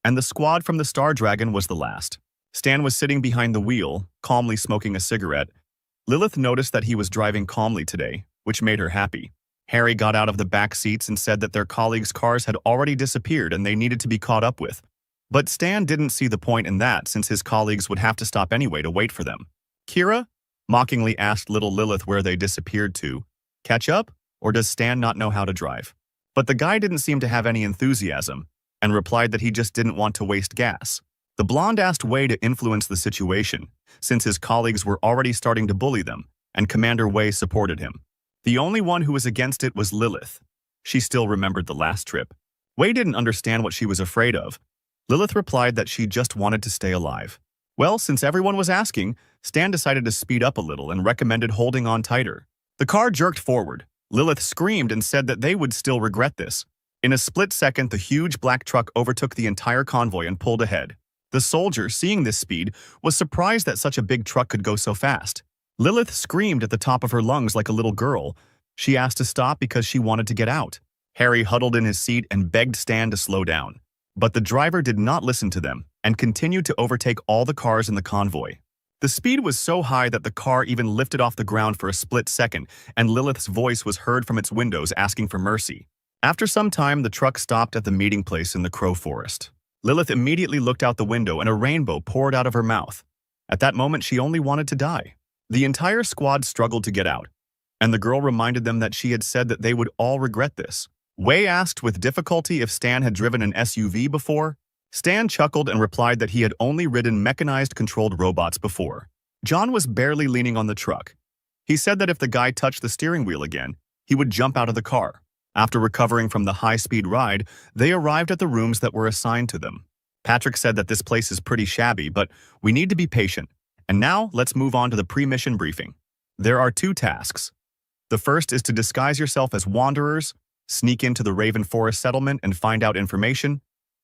and the squad from the Star Dragon was the last. Stan was sitting behind the wheel, calmly smoking a cigarette. Lilith noticed that he was driving calmly today, which made her happy. Harry got out of the back seats and said that their colleagues' cars had already disappeared and they needed to be caught up with. But Stan didn't see the point in that since his colleagues would have to stop anyway to wait for them. "Kira?" mockingly asked little Lilith where they disappeared to. "Catch up? Or does Stan not know how to drive?" But the guy didn't seem to have any enthusiasm and replied that he just didn't want to waste gas. The blonde asked Wei to influence the situation, since his colleagues were already starting to bully them, and Commander Wei supported him. The only one who was against it was Lilith. She still remembered the last trip. Wei didn't understand what she was afraid of. Lilith replied that she just wanted to stay alive. Well, since everyone was asking, Stan decided to speed up a little and recommended holding on tighter. The car jerked forward. Lilith screamed and said that they would still regret this. In a split second, the huge black truck overtook the entire convoy and pulled ahead. The soldier, seeing this speed, was surprised that such a big truck could go so fast. Lilith screamed at the top of her lungs like a little girl. She asked to stop because she wanted to get out. Harry huddled in his seat and begged Stan to slow down. But the driver did not listen to them and continued to overtake all the cars in the convoy. The speed was so high that the car even lifted off the ground for a split second, and Lilith's voice was heard from its windows asking for mercy. After some time, the truck stopped at the meeting place in the Crow Forest. Lilith immediately looked out the window and a rainbow poured out of her mouth. At that moment, she only wanted to die. The entire squad struggled to get out, and the girl reminded them that she had said that they would all regret this. Wei asked with difficulty if Stan had driven an SUV before. Stan chuckled and replied that he had only ridden mechanized controlled robots before. John was barely leaning on the truck. He said that if the guy touched the steering wheel again, he would jump out of the car. After recovering from the high-speed ride, they arrived at the rooms that were assigned to them. Patrick said that this place is pretty shabby, but we need to be patient. And now, let's move on to the pre-mission briefing. There are 2 tasks. The first is to disguise yourself as wanderers, sneak into the Raven Forest settlement and find out information.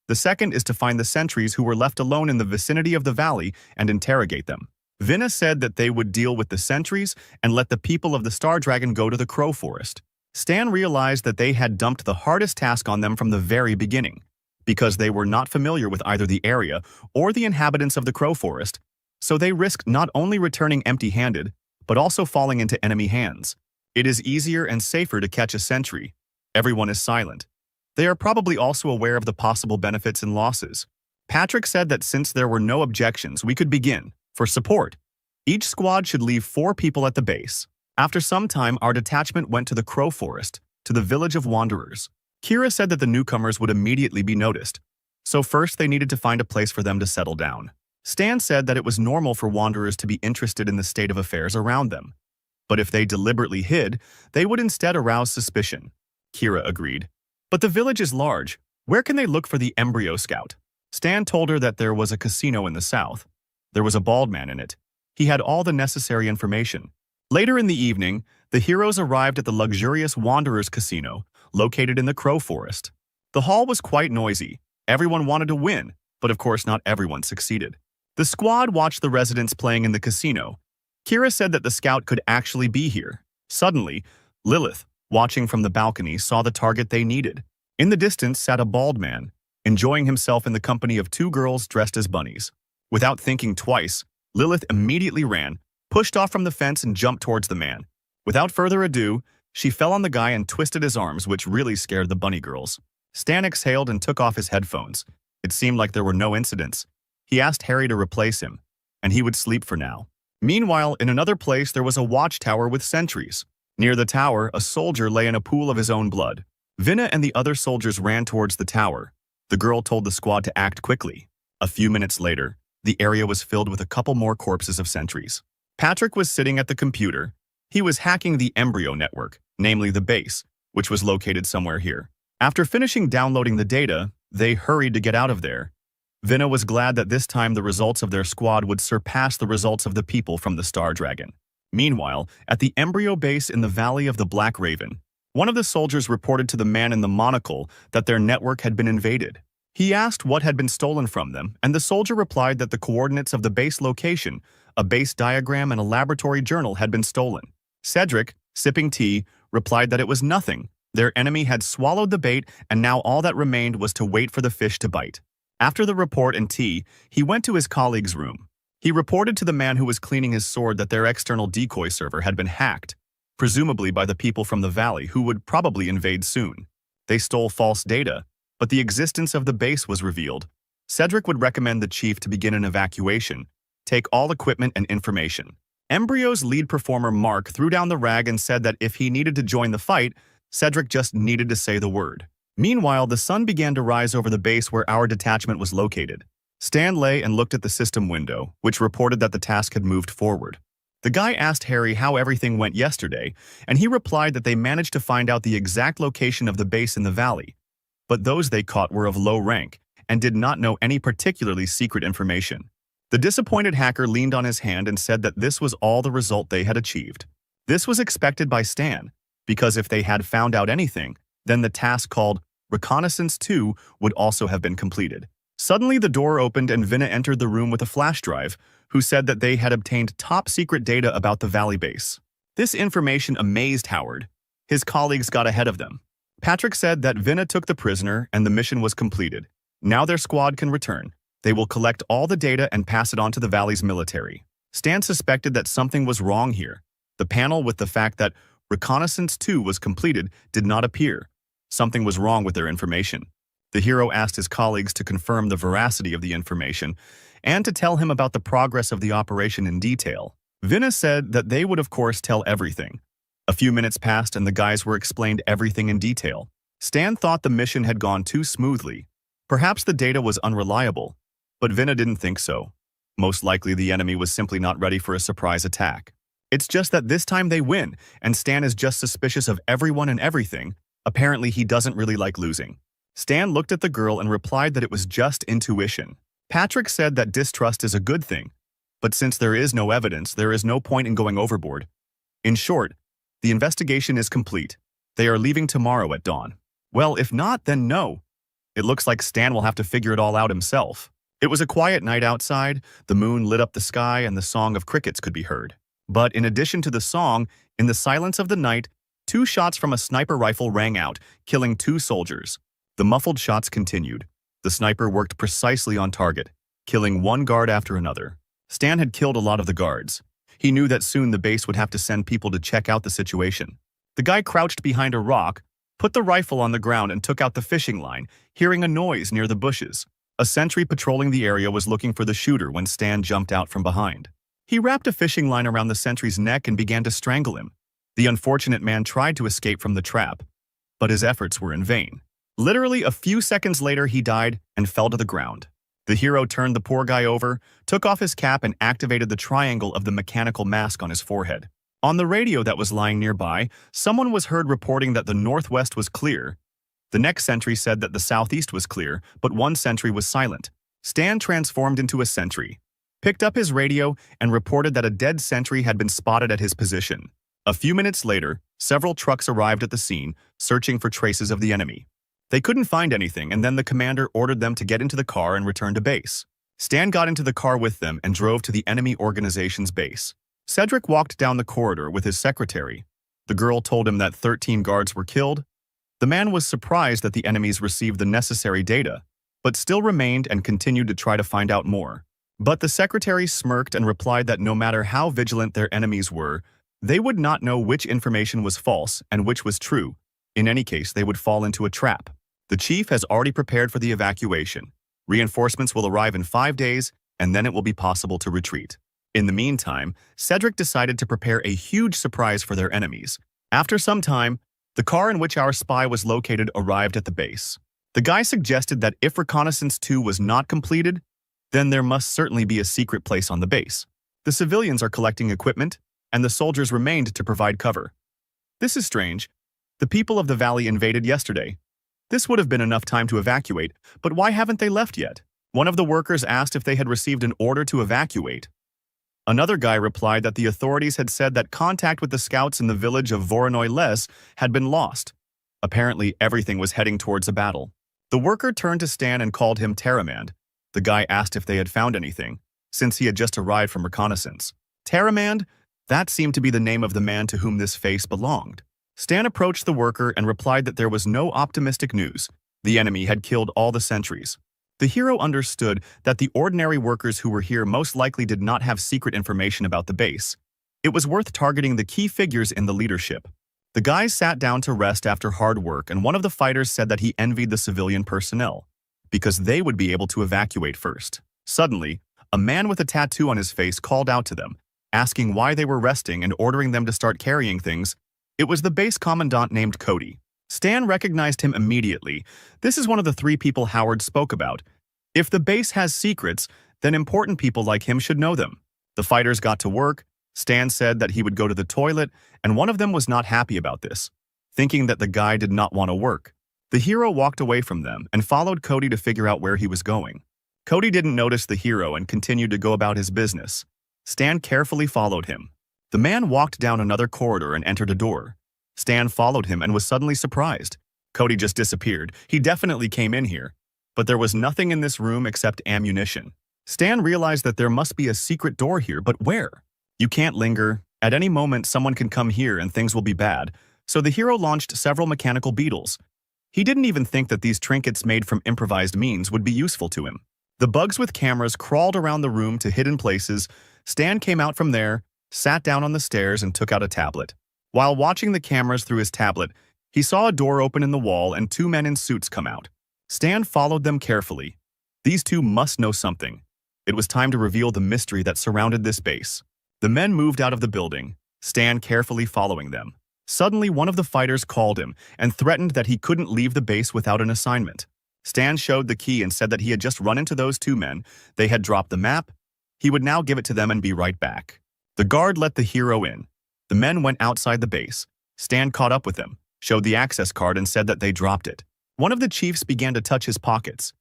The second is to find the sentries who were left alone in the vicinity of the valley and interrogate them. Vinna said that they would deal with the sentries and let the people of the Star Dragon go to the Crow Forest. Stan realized that they had dumped the hardest task on them from the very beginning, because they were not familiar with either the area or the inhabitants of the Crow Forest, so they risked not only returning empty-handed, but also falling into enemy hands. It is easier and safer to catch a sentry. Everyone is silent. They are probably also aware of the possible benefits and losses. Patrick said that since there were no objections, we could begin. For support, each squad should leave 4 people at the base. After some time, our detachment went to the Crow Forest, to the village of Wanderers. Kira said that the newcomers would immediately be noticed, so first they needed to find a place for them to settle down. Stan said that it was normal for Wanderers to be interested in the state of affairs around them, but if they deliberately hid, they would instead arouse suspicion. Kira agreed. But the village is large. Where can they look for the embryo scout? Stan told her that there was a casino in the south. There was a bald man in it. He had all the necessary information. Later in the evening, the heroes arrived at the luxurious Wanderers Casino, located in the Crow Forest. The hall was quite noisy. Everyone wanted to win, but of course not everyone succeeded. The squad watched the residents playing in the casino. Kira said that the scout could actually be here. Suddenly, Lilith, watching from the balcony, saw the target they needed. In the distance sat a bald man, enjoying himself in the company of 2 girls dressed as bunnies. Without thinking twice, Lilith immediately ran, pushed off from the fence and jumped towards the man. Without further ado, she fell on the guy and twisted his arms, which really scared the bunny girls. Stan exhaled and took off his headphones. It seemed like there were no incidents. He asked Harry to replace him, and he would sleep for now. Meanwhile, in another place, there was a watchtower with sentries. Near the tower, a soldier lay in a pool of his own blood. Vinna and the other soldiers ran towards the tower. The girl told the squad to act quickly. A few minutes later, the area was filled with a couple more corpses of sentries. Patrick was sitting at the computer. He was hacking the embryo network, namely the base, which was located somewhere here. After finishing downloading the data, they hurried to get out of there. Vinna was glad that this time the results of their squad would surpass the results of the people from the Star Dragon. Meanwhile, at the embryo base in the Valley of the Black Raven, one of the soldiers reported to the man in the monocle that their network had been invaded. He asked what had been stolen from them, and the soldier replied that the coordinates of the base location, a base diagram, and a laboratory journal had been stolen. Cedric, sipping tea, replied that it was nothing. Their enemy had swallowed the bait, and now all that remained was to wait for the fish to bite. After the report and tea, he went to his colleague's room. He reported to the man who was cleaning his sword that their external decoy server had been hacked, presumably by the people from the valley who would probably invade soon. They stole false data, but the existence of the base was revealed. Cedric would recommend the chief to begin an evacuation, take all equipment and information. Embryo's lead performer Mark threw down the rag and said that if he needed to join the fight, Cedric just needed to say the word. Meanwhile, the sun began to rise over the base where our detachment was located. Stan lay and looked at the system window, which reported that the task had moved forward. The guy asked Harry how everything went yesterday, and he replied that they managed to find out the exact location of the base in the valley. But those they caught were of low rank and did not know any particularly secret information. The disappointed hacker leaned on his hand and said that this was all the result they had achieved. This was expected by Stan, because if they had found out anything, then the task called Reconnaissance 2 would also have been completed. Suddenly the door opened and Vinna entered the room with a flash drive, who said that they had obtained top-secret data about the Valley base. This information amazed Howard. His colleagues got ahead of them. Patrick said that Vinna took the prisoner and the mission was completed. Now their squad can return. They will collect all the data and pass it on to the Valley's military. Stan suspected that something was wrong here. The panel with the fact that Reconnaissance 2 was completed did not appear. Something was wrong with their information. The hero asked his colleagues to confirm the veracity of the information and to tell him about the progress of the operation in detail. Vinna said that they would of course tell everything. A few minutes passed and the guys were explained everything in detail. Stan thought the mission had gone too smoothly. Perhaps the data was unreliable, but Vinna didn't think so. Most likely the enemy was simply not ready for a surprise attack. It's just that this time they win, and Stan is just suspicious of everyone and everything. Apparently he doesn't really like losing. Stan looked at the girl and replied that it was just intuition. Patrick said that distrust is a good thing, but since there is no evidence, there is no point in going overboard. In short, the investigation is complete. They are leaving tomorrow at dawn. Well, if not, then no. It looks like Stan will have to figure it all out himself. It was a quiet night outside, the moon lit up the sky and the song of crickets could be heard. But in addition to the song, in the silence of the night, 2 shots from a sniper rifle rang out, killing 2 soldiers. The muffled shots continued. The sniper worked precisely on target, killing 1 guard after another. Stan had killed a lot of the guards. He knew that soon the base would have to send people to check out the situation. The guy crouched behind a rock, put the rifle on the ground and took out the fishing line, hearing a noise near the bushes. A sentry patrolling the area was looking for the shooter when Stan jumped out from behind. He wrapped a fishing line around the sentry's neck and began to strangle him. The unfortunate man tried to escape from the trap, but his efforts were in vain. Literally a few seconds later, he died and fell to the ground. The hero turned the poor guy over, took off his cap and activated the triangle of the mechanical mask on his forehead. On the radio that was lying nearby, someone was heard reporting that the northwest was clear. The next sentry said that the southeast was clear, but one sentry was silent. Stan transformed into a sentry, picked up his radio, and reported that a dead sentry had been spotted at his position. A few minutes later, several trucks arrived at the scene, searching for traces of the enemy. They couldn't find anything, and then the commander ordered them to get into the car and return to base. Stan got into the car with them and drove to the enemy organization's base. Cedric walked down the corridor with his secretary. The girl told him that 13 guards were killed. The man was surprised that the enemies received the necessary data, but still remained and continued to try to find out more. But the secretary smirked and replied that no matter how vigilant their enemies were, they would not know which information was false and which was true. In any case, they would fall into a trap. The chief has already prepared for the evacuation. Reinforcements will arrive in 5 days, and then it will be possible to retreat. In the meantime, Cedric decided to prepare a huge surprise for their enemies. After some time, the car in which our spy was located arrived at the base. The guy suggested that if Reconnaissance 2 was not completed, then there must certainly be a secret place on the base. The civilians are collecting equipment, and the soldiers remained to provide cover. This is strange. The people of the valley invaded yesterday. This would have been enough time to evacuate, but why haven't they left yet? One of the workers asked if they had received an order to evacuate. Another guy replied that the authorities had said that contact with the scouts in the village of Voronoi-les had been lost. Apparently, everything was heading towards a battle. The worker turned to Stan and called him Terramand. The guy asked if they had found anything, since he had just arrived from reconnaissance. Terramand? That seemed to be the name of the man to whom this face belonged. Stan approached the worker and replied that there was no optimistic news. The enemy had killed all the sentries. The hero understood that the ordinary workers who were here most likely did not have secret information about the base. It was worth targeting the key figures in the leadership. The guys sat down to rest after hard work, and one of the fighters said that he envied the civilian personnel, because they would be able to evacuate first. Suddenly, a man with a tattoo on his face called out to them, asking why they were resting and ordering them to start carrying things. It was the base commandant named Cody. Stan recognized him immediately. This is one of the 3 people Howard spoke about. If the base has secrets, then important people like him should know them. The fighters got to work. Stan said that he would go to the toilet, and one of them was not happy about this, thinking that the guy did not want to work. The hero walked away from them and followed Cody to figure out where he was going. Cody didn't notice the hero and continued to go about his business. Stan carefully followed him. The man walked down another corridor and entered a door. Stan followed him and was suddenly surprised. Cody just disappeared. He definitely came in here. But there was nothing in this room except ammunition. Stan realized that there must be a secret door here, but where? You can't linger. At any moment, someone can come here and things will be bad. So the hero launched several mechanical beetles. He didn't even think that these trinkets made from improvised means would be useful to him. The bugs with cameras crawled around the room to hidden places. Stan came out from there, sat down on the stairs and took out a tablet. While watching the cameras through his tablet, he saw a door open in the wall and 2 men in suits come out. Stan followed them carefully. These 2 must know something. It was time to reveal the mystery that surrounded this base. The men moved out of the building, Stan carefully following them. Suddenly, one of the fighters called him and threatened that he couldn't leave the base without an assignment. Stan showed the key and said that he had just run into those two men. They had dropped the map. He would now give it to them and be right back. The guard let the hero in. The men went outside the base. Stan caught up with them, showed the access card, and said that they dropped it. One of the chiefs began to touch his pockets.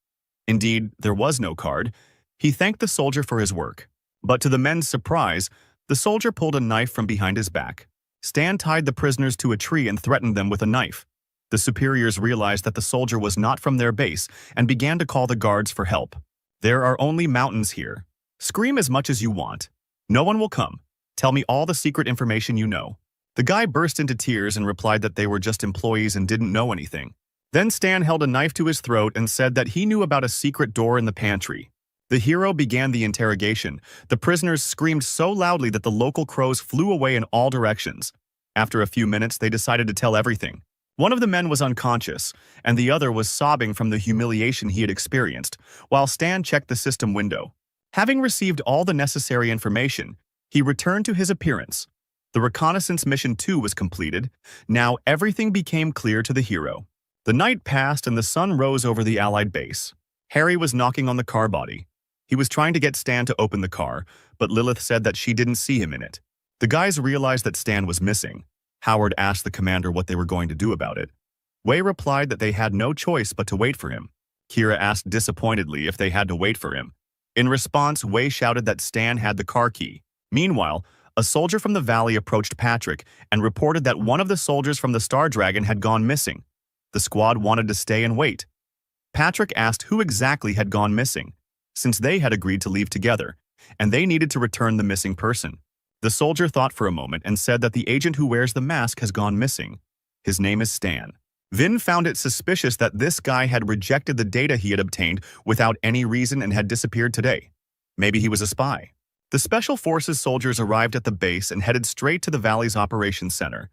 Indeed, there was no card. He thanked the soldier for his work. But to the men's surprise, the soldier pulled a knife from behind his back. Stan tied the prisoners to a tree and threatened them with a knife. The superiors realized that the soldier was not from their base and began to call the guards for help. "There are only mountains here. Scream as much as you want. No one will come. Tell me all the secret information you know." The guy burst into tears and replied that they were just employees and didn't know anything. Then Stan held a knife to his throat and said that he knew about a secret door in the pantry. The hero began the interrogation. The prisoners screamed so loudly that the local crows flew away in all directions. After a few minutes, they decided to tell everything. One of the men was unconscious, and the other was sobbing from the humiliation he had experienced, while Stan checked the system window. Having received all the necessary information, he returned to his appearance. The reconnaissance mission 2 was completed. Now everything became clear to the hero. The night passed and the sun rose over the Allied base. Harry was knocking on the car body. He was trying to get Stan to open the car, but Lilith said that she didn't see him in it. The guys realized that Stan was missing. Howard asked the commander what they were going to do about it. Wei replied that they had no choice but to wait for him. Kira asked disappointedly if they had to wait for him. In response, Wei shouted that Stan had the car key. Meanwhile, a soldier from the valley approached Patrick and reported that one of the soldiers from the Star Dragon had gone missing. The squad wanted to stay and wait. Patrick asked who exactly had gone missing, since they had agreed to leave together, and they needed to return the missing person. The soldier thought for a moment and said that the agent who wears the mask has gone missing. His name is Stan. Vin found it suspicious that this guy had rejected the data he had obtained without any reason and had disappeared today. Maybe he was a spy. The Special Forces soldiers arrived at the base and headed straight to the Valley's operations center.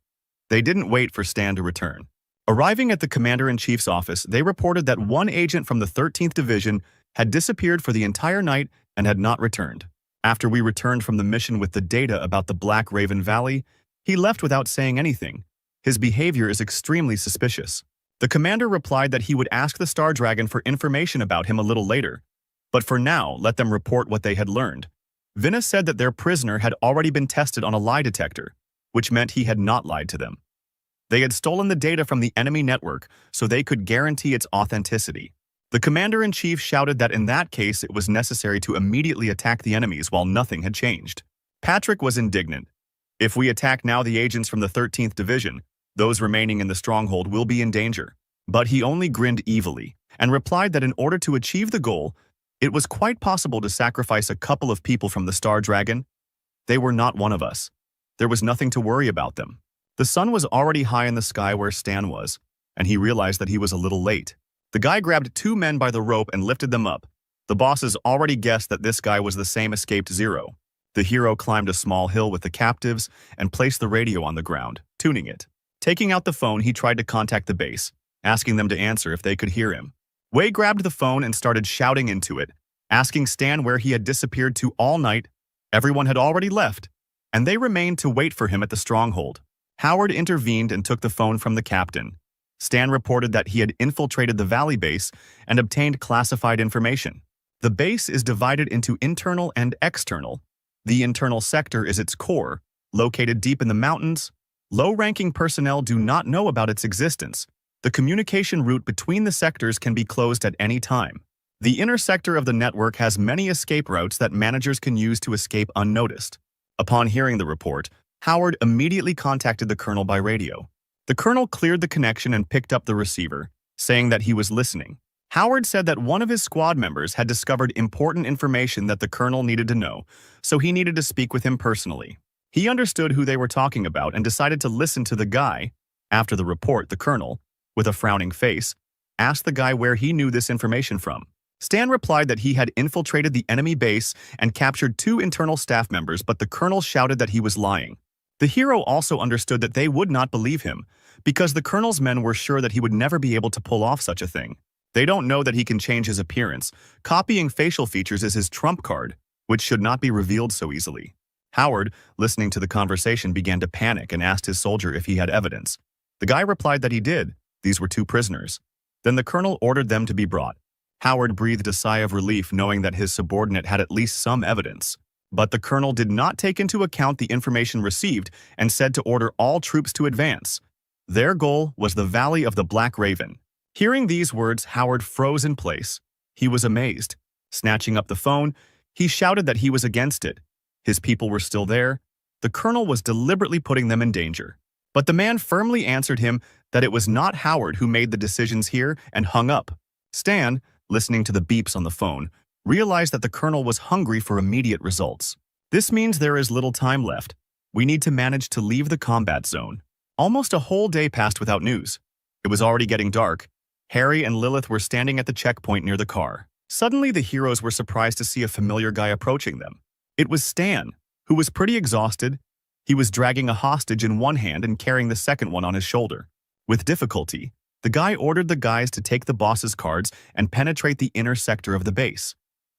They didn't wait for Stan to return. Arriving at the Commander-in-Chief's office, they reported that one agent from the 13th Division had disappeared for the entire night and had not returned. After we returned from the mission with the data about the Black Raven Valley, he left without saying anything. His behavior is extremely suspicious. The commander replied that he would ask the Star Dragon for information about him a little later, but for now, let them report what they had learned. Vinna said that their prisoner had already been tested on a lie detector, which meant he had not lied to them. They had stolen the data from the enemy network so they could guarantee its authenticity. The commander-in-chief shouted that in that case it was necessary to immediately attack the enemies while nothing had changed. Patrick was indignant. If we attack now the agents from the 13th Division, those remaining in the stronghold will be in danger. But he only grinned evilly and replied that in order to achieve the goal, it was quite possible to sacrifice a couple of people from the Star Dragon. They were not one of us. There was nothing to worry about them. The sun was already high in the sky where Stan was, and he realized that he was a little late. The guy grabbed two men by the rope and lifted them up. The bosses already guessed that this guy was the same escaped Zero. The hero climbed a small hill with the captives and placed the radio on the ground, tuning it. Taking out the phone, he tried to contact the base, asking them to answer if they could hear him. Wei grabbed the phone and started shouting into it, asking Stan where he had disappeared to all night. Everyone had already left, and they remained to wait for him at the stronghold. Howard intervened and took the phone from the captain. Stan reported that he had infiltrated the Valley base and obtained classified information. The base is divided into internal and external. The internal sector is its core, located deep in the mountains. Low-ranking personnel do not know about its existence. The communication route between the sectors can be closed at any time. The inner sector of the network has many escape routes that managers can use to escape unnoticed. Upon hearing the report, Howard immediately contacted the colonel by radio. The colonel cleared the connection and picked up the receiver, saying that he was listening. Howard said that one of his squad members had discovered important information that the colonel needed to know, so he needed to speak with him personally. He understood who they were talking about and decided to listen to the guy. After the report, the colonel, with a frowning face, asked the guy where he knew this information from. Stan replied that he had infiltrated the enemy base and captured 2 internal staff members, but the colonel shouted that he was lying. The hero also understood that they would not believe him, because the colonel's men were sure that he would never be able to pull off such a thing. They don't know that he can change his appearance. Copying facial features is his trump card, which should not be revealed so easily. Howard, listening to the conversation, began to panic and asked his soldier if he had evidence. The guy replied that he did. These were two prisoners. Then the colonel ordered them to be brought. Howard breathed a sigh of relief knowing that his subordinate had at least some evidence. But the colonel did not take into account the information received and said to order all troops to advance. Their goal was the Valley of the Black Raven. Hearing these words, Howard froze in place. He was amazed. Snatching up the phone, he shouted that he was against it. His people were still there. The colonel was deliberately putting them in danger. But the man firmly answered him that it was not Howard who made the decisions here and hung up. Stan, listening to the beeps on the phone, realized that the colonel was hungry for immediate results. This means there is little time left. We need to manage to leave the combat zone. Almost a whole day passed without news. It was already getting dark. Harry and Lilith were standing at the checkpoint near the car. Suddenly, the heroes were surprised to see a familiar guy approaching them. It was Stan, who was pretty exhausted. He was dragging a hostage in one hand and carrying the second one on his shoulder. With difficulty, the guy ordered the guys to take the boss's cards and penetrate the inner sector of the base.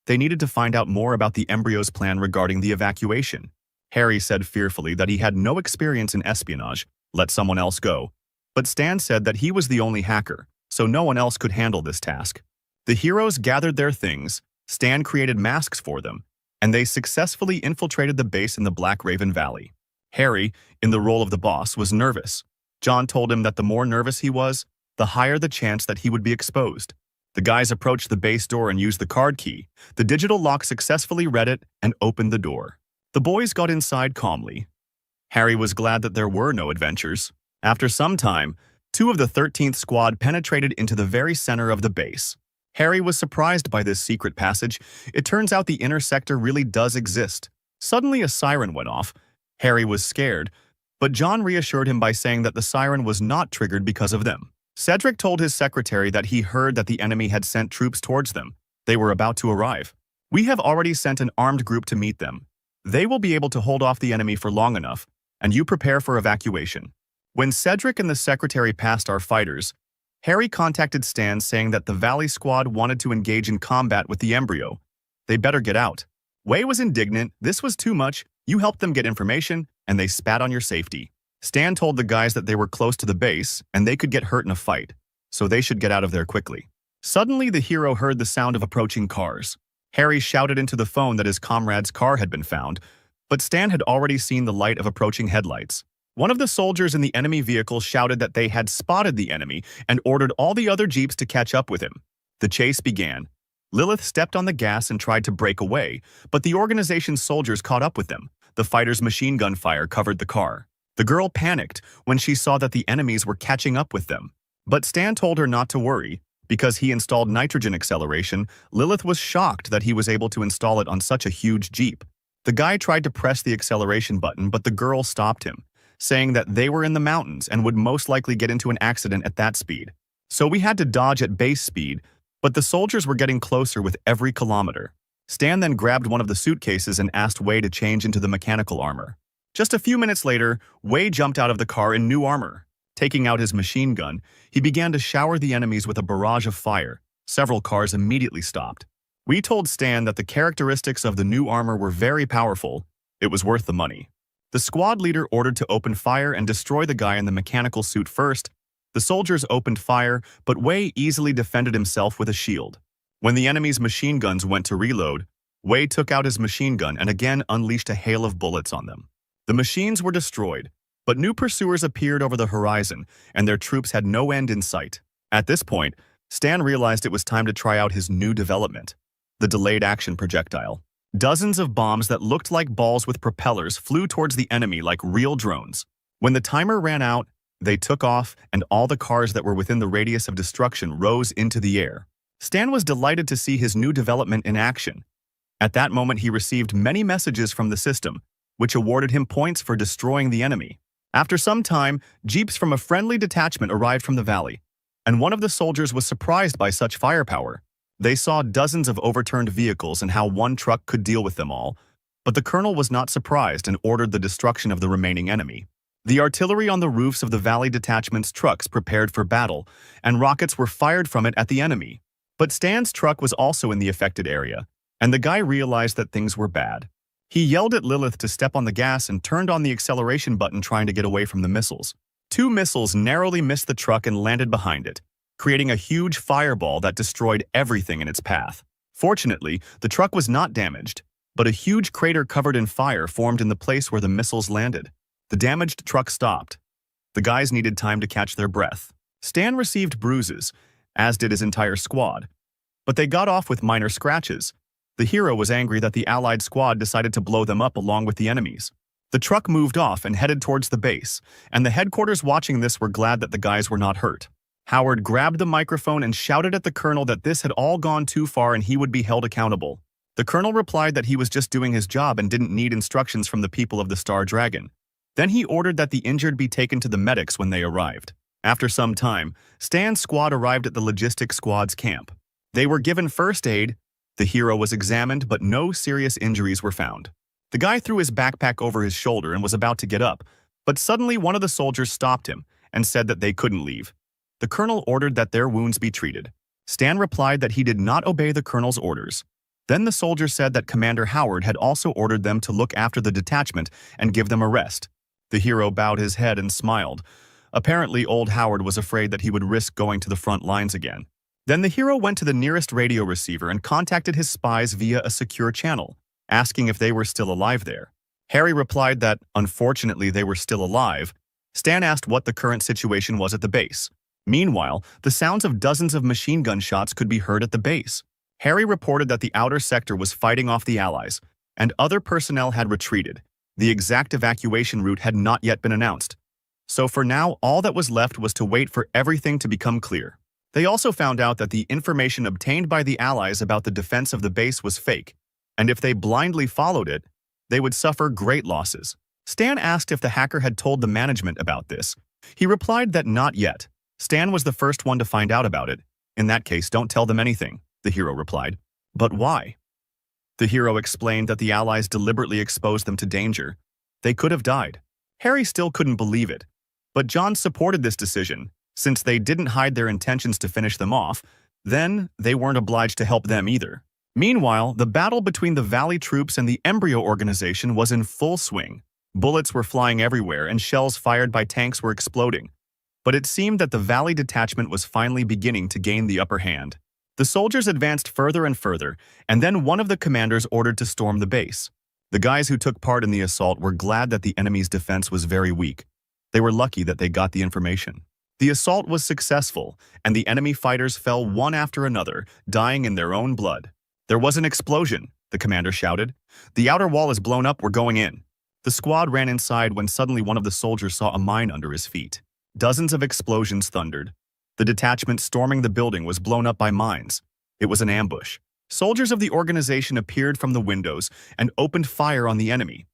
They needed to find out more about the embryo's plan regarding the evacuation. Harry said fearfully that he had no experience in espionage. Let someone else go. But Stan said that he was the only hacker, so no one else could handle this task. The heroes gathered their things, Stan created masks for them, and they successfully infiltrated the base in the Black Raven Valley. Harry, in the role of the boss, was nervous. John told him that the more nervous he was, the higher the chance that he would be exposed. The guys approached the base door and used the card key. The digital lock successfully read it and opened the door. The boys got inside calmly. Harry was glad that there were no adventures. After some time, 2 of the 13th squad penetrated into the very center of the base. Harry was surprised by this secret passage. It turns out the inner sector really does exist. Suddenly a siren went off. Harry was scared, but John reassured him by saying that the siren was not triggered because of them. Cedric told his secretary that he heard that the enemy had sent troops towards them. They were about to arrive. We have already sent an armed group to meet them. They will be able to hold off the enemy for long enough, and you prepare for evacuation. When Cedric and the secretary passed our fighters, Harry contacted Stan saying that the Valley Squad wanted to engage in combat with the embryo. They better get out. Wei was indignant. This was too much. You helped them get information, and they spat on your safety. Stan told the guys that they were close to the base, and they could get hurt in a fight, so they should get out of there quickly. Suddenly, the hero heard the sound of approaching cars. Harry shouted into the phone that his comrade's car had been found, but Stan had already seen the light of approaching headlights. One of the soldiers in the enemy vehicle shouted that they had spotted the enemy and ordered all the other jeeps to catch up with him. The chase began. Lilith stepped on the gas and tried to break away, but the organization's soldiers caught up with them. The fighters' machine gun fire covered the car. The girl panicked when she saw that the enemies were catching up with them. But Stan told her not to worry. Because he installed nitrogen acceleration, Lilith was shocked that he was able to install it on such a huge jeep. The guy tried to press the acceleration button, but the girl stopped him, saying that they were in the mountains and would most likely get into an accident at that speed. So we had to dodge at base speed, but the soldiers were getting closer with every kilometer. Stan then grabbed one of the suitcases and asked Wei to change into the mechanical armor. Just a few minutes later, Wei jumped out of the car in new armor. Taking out his machine gun, he began to shower the enemies with a barrage of fire. Several cars immediately stopped. We told Stan that the characteristics of the new armor were very powerful. It was worth the money. The squad leader ordered to open fire and destroy the guy in the mechanical suit first. The soldiers opened fire, but Wei easily defended himself with a shield. When the enemy's machine guns went to reload, Wei took out his machine gun and again unleashed a hail of bullets on them. The machines were destroyed, but new pursuers appeared over the horizon, and their troops had no end in sight. At this point, Stan realized it was time to try out his new development, the delayed action projectile. Dozens of bombs that looked like balls with propellers flew towards the enemy like real drones. When the timer ran out, they took off, and all the cars that were within the radius of destruction rose into the air. Stan was delighted to see his new development in action. At that moment, he received many messages from the system, which awarded him points for destroying the enemy. After some time, jeeps from a friendly detachment arrived from the valley, and one of the soldiers was surprised by such firepower. They saw dozens of overturned vehicles and how one truck could deal with them all, but the colonel was not surprised and ordered the destruction of the remaining enemy. The artillery on the roofs of the valley detachment's trucks prepared for battle, and rockets were fired from it at the enemy. But Stan's truck was also in the affected area, and the guy realized that things were bad. He yelled at Lilith to step on the gas and turned on the acceleration button trying to get away from the missiles. Two missiles narrowly missed the truck and landed behind it, creating a huge fireball that destroyed everything in its path. Fortunately, the truck was not damaged, but a huge crater covered in fire formed in the place where the missiles landed. The damaged truck stopped. The guys needed time to catch their breath. Stan received bruises, as did his entire squad, but they got off with minor scratches. The hero was angry that the allied squad decided to blow them up along with the enemies. The truck moved off and headed towards the base, and the headquarters watching this were glad that the guys were not hurt. Howard grabbed the microphone and shouted at the colonel that this had all gone too far and he would be held accountable. The colonel replied that he was just doing his job and didn't need instructions from the people of the Star Dragon. Then he ordered that the injured be taken to the medics when they arrived. After some time, Stan's squad arrived at the logistics squad's camp. They were given first aid. The hero was examined, but no serious injuries were found. The guy threw his backpack over his shoulder and was about to get up, but suddenly one of the soldiers stopped him and said that they couldn't leave. The colonel ordered that their wounds be treated. Stan replied that he did not obey the colonel's orders. Then the soldier said that Commander Howard had also ordered them to look after the detachment and give them a rest. The hero bowed his head and smiled. Apparently, old Howard was afraid that he would risk going to the front lines again. Then the hero went to the nearest radio receiver and contacted his spies via a secure channel, asking if they were still alive there. Harry replied that, unfortunately, they were still alive. Stan asked what the current situation was at the base. Meanwhile, the sounds of dozens of machine gun shots could be heard at the base. Harry reported that the outer sector was fighting off the Allies, and other personnel had retreated. The exact evacuation route had not yet been announced. So for now, all that was left was to wait for everything to become clear. They also found out that the information obtained by the Allies about the defense of the base was fake, and if they blindly followed it, they would suffer great losses. Stan asked if the hacker had told the management about this. He replied that not yet. Stan was the first one to find out about it. In that case, don't tell them anything, the hero replied. But why? The hero explained that the Allies deliberately exposed them to danger. They could have died. Harry still couldn't believe it, but John supported this decision. Since they didn't hide their intentions to finish them off, then they weren't obliged to help them either. Meanwhile, the battle between the Valley troops and the Embryo organization was in full swing. Bullets were flying everywhere and shells fired by tanks were exploding. But it seemed that the Valley detachment was finally beginning to gain the upper hand. The soldiers advanced further and further, and then one of the commanders ordered to storm the base. The guys who took part in the assault were glad that the enemy's defense was very weak. They were lucky that they got the information. The assault was successful, and the enemy fighters fell one after another, dying in their own blood. There was an explosion, the commander shouted. The outer wall is blown up, we're going in. The squad ran inside when suddenly one of the soldiers saw a mine under his feet. Dozens of explosions thundered. The detachment storming the building was blown up by mines. It was an ambush. Soldiers of the organization appeared from the windows and opened fire on the enemy.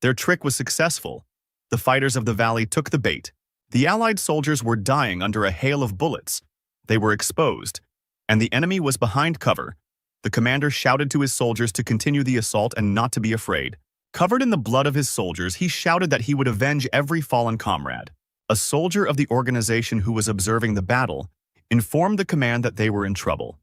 Their trick was successful. The fighters of the Valley took the bait. The Allied soldiers were dying under a hail of bullets. They were exposed, and the enemy was behind cover. The commander shouted to his soldiers to continue the assault and not to be afraid. Covered in the blood of his soldiers, he shouted that he would avenge every fallen comrade. A soldier of the organization who was observing the battle informed the command that they were in trouble.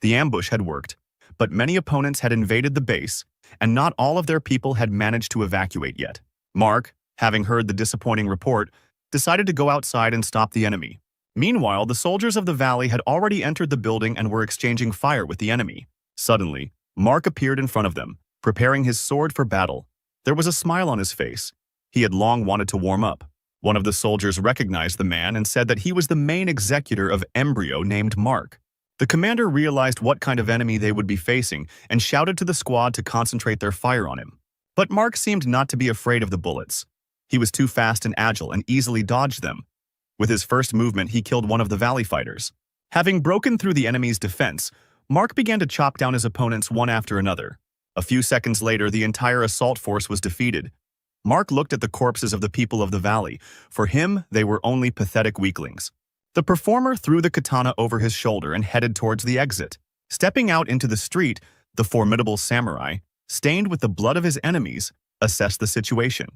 The ambush had worked, but many opponents had invaded the base, and not all of their people had managed to evacuate yet. Mark, having heard the disappointing report, decided to go outside and stop the enemy. Meanwhile, the soldiers of the Valley had already entered the building and were exchanging fire with the enemy. Suddenly, Mark appeared in front of them, preparing his sword for battle. There was a smile on his face. He had long wanted to warm up. One of the soldiers recognized the man and said that he was the main executor of Embryo named Mark. The commander realized what kind of enemy they would be facing and shouted to the squad to concentrate their fire on him. But Mark seemed not to be afraid of the bullets. He was too fast and agile and easily dodged them. With his first movement, he killed one of the Valley fighters. Having broken through the enemy's defense, Mark began to chop down his opponents one after another. A few seconds later, the entire assault force was defeated. Mark looked at the corpses of the people of the Valley. For him, they were only pathetic weaklings. The performer threw the katana over his shoulder and headed towards the exit. Stepping out into the street, the formidable samurai, stained with the blood of his enemies, assessed the situation.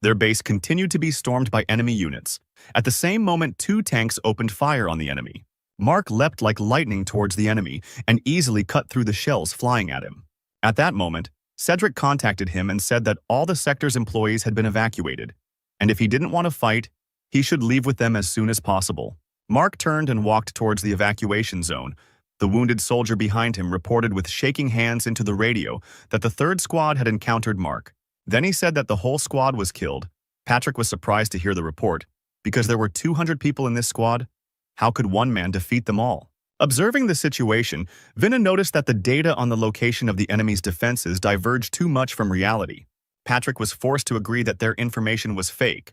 Their base continued to be stormed by enemy units. At the same moment, 2 tanks opened fire on the enemy. Mark leapt like lightning towards the enemy and easily cut through the shells flying at him. At that moment, Cedric contacted him and said that all the sector's employees had been evacuated, and if he didn't want to fight, he should leave with them as soon as possible. Mark turned and walked towards the evacuation zone. The wounded soldier behind him reported with shaking hands into the radio that the third squad had encountered Mark. Then he said that the whole squad was killed. Patrick was surprised to hear the report, because there were 200 people in this squad. How could one man defeat them all? Observing the situation, Vinna noticed that the data on the location of the enemy's defenses diverged too much from reality. Patrick was forced to agree that their information was fake.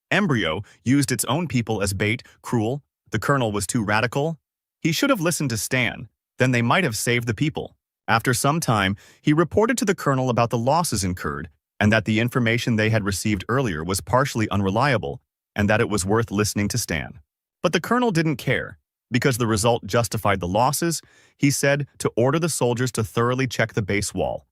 Embryo used its own people as bait, cruel. The colonel was too radical. He should have listened to Stan, then they might have saved the people. After some time, he reported to the colonel about the losses incurred, and that the information they had received earlier was partially unreliable, and that it was worth listening to Stan. But the colonel didn't care. Because the result justified the losses, he said to order the soldiers to thoroughly check the base wall.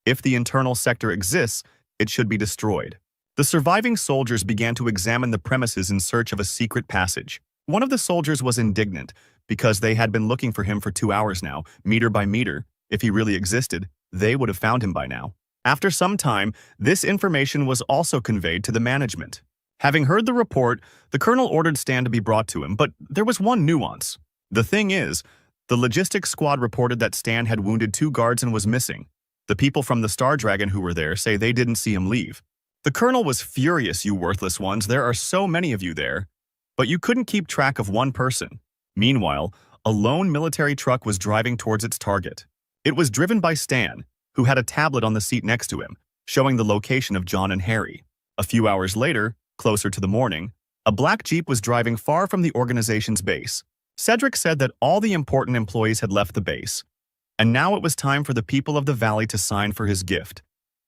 If the internal sector exists, it should be destroyed. The surviving soldiers began to examine the premises in search of a secret passage. One of the soldiers was indignant, because they had been looking for him for 2 hours now, meter by meter. If he really existed, they would have found him by now. After some time, this information was also conveyed to the management. Having heard the report, the colonel ordered Stan to be brought to him, but there was one nuance. The thing is, the logistics squad reported that Stan had wounded 2 guards and was missing. The people from the Star Dragon who were there say they didn't see him leave. The colonel was furious. You worthless ones, there are so many of you there. But you couldn't keep track of one person. Meanwhile, a lone military truck was driving towards its target. It was driven by Stan, who had a tablet on the seat next to him, showing the location of John and Harry. A few hours later, closer to the morning, a black Jeep was driving far from the organization's base. Cedric said that all the important employees had left the base, and now it was time for the people of the valley to sign for his gift.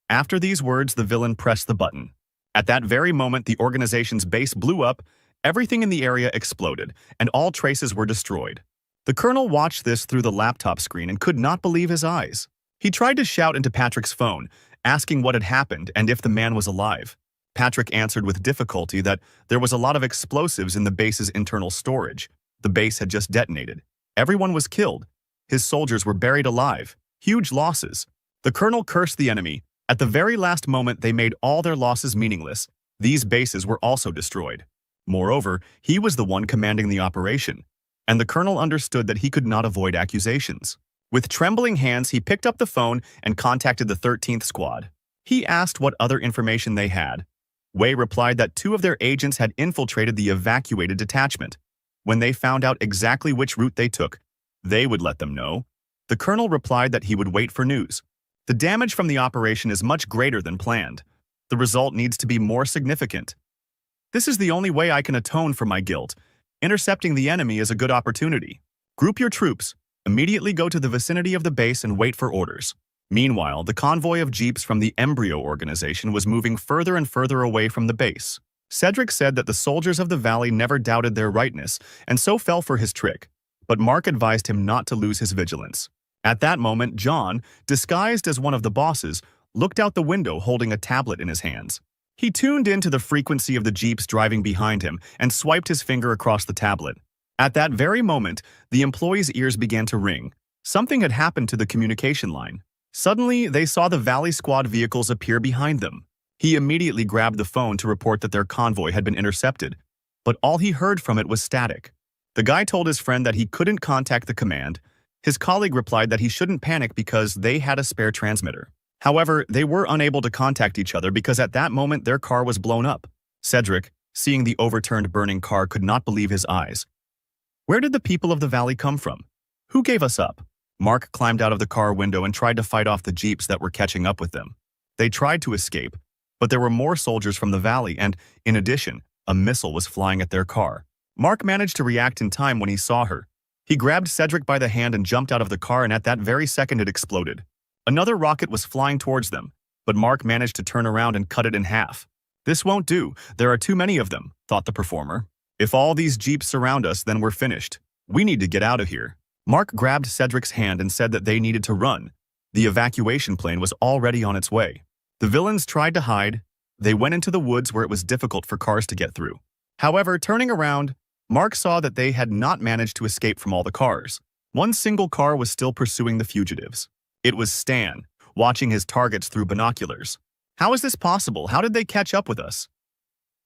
After these words, the villain pressed the button. At that very moment, the organization's base blew up, everything in the area exploded, and all traces were destroyed. The colonel watched this through the laptop screen and could not believe his eyes. He tried to shout into Patrick's phone, asking what had happened and if the man was alive. Patrick answered with difficulty that there was a lot of explosives in the base's internal storage. The base had just detonated. Everyone was killed. His soldiers were buried alive. Huge losses. The colonel cursed the enemy. At the very last moment, they made all their losses meaningless. These bases were also destroyed. Moreover, he was the one commanding the operation, and the colonel understood that he could not avoid accusations. With trembling hands, he picked up the phone and contacted the 13th Squad. He asked what other information they had. Wei replied that 2 of their agents had infiltrated the evacuated detachment. When they found out exactly which route they took, they would let them know. The colonel replied that he would wait for news. The damage from the operation is much greater than planned. The result needs to be more significant. This is the only way I can atone for my guilt. Intercepting the enemy is a good opportunity. Group your troops, immediately go to the vicinity of the base and wait for orders. Meanwhile, the convoy of jeeps from the Embryo organization was moving further and further away from the base. Cedric said that the soldiers of the valley never doubted their rightness and so fell for his trick, but Mark advised him not to lose his vigilance. At that moment, John, disguised as one of the bosses, looked out the window holding a tablet in his hands. He tuned into the frequency of the jeeps driving behind him and swiped his finger across the tablet. At that very moment, the employees' ears began to ring. Something had happened to the communication line. Suddenly, they saw the Valley Squad vehicles appear behind them. He immediately grabbed the phone to report that their convoy had been intercepted, but all he heard from it was static. The guy told his friend that he couldn't contact the command. His colleague replied that he shouldn't panic because they had a spare transmitter. However, they were unable to contact each other because at that moment their car was blown up. Cedric, seeing the overturned burning car, could not believe his eyes. Where did the people of the valley come from? Who gave us up? Mark climbed out of the car window and tried to fight off the jeeps that were catching up with them. They tried to escape, but there were more soldiers from the valley and, in addition, a missile was flying at their car. Mark managed to react in time when he saw her. He grabbed Cedric by the hand and jumped out of the car, and at that very second it exploded. Another rocket was flying towards them, but Mark managed to turn around and cut it in half. This won't do. There are too many of them, thought the performer. If all these jeeps surround us, then we're finished. We need to get out of here. Mark grabbed Cedric's hand and said that they needed to run. The evacuation plane was already on its way. The villains tried to hide. They went into the woods where it was difficult for cars to get through. However, turning around, Mark saw that they had not managed to escape from all the cars. One single car was still pursuing the fugitives. It was Stan, watching his targets through binoculars. How is this possible? How did they catch up with us?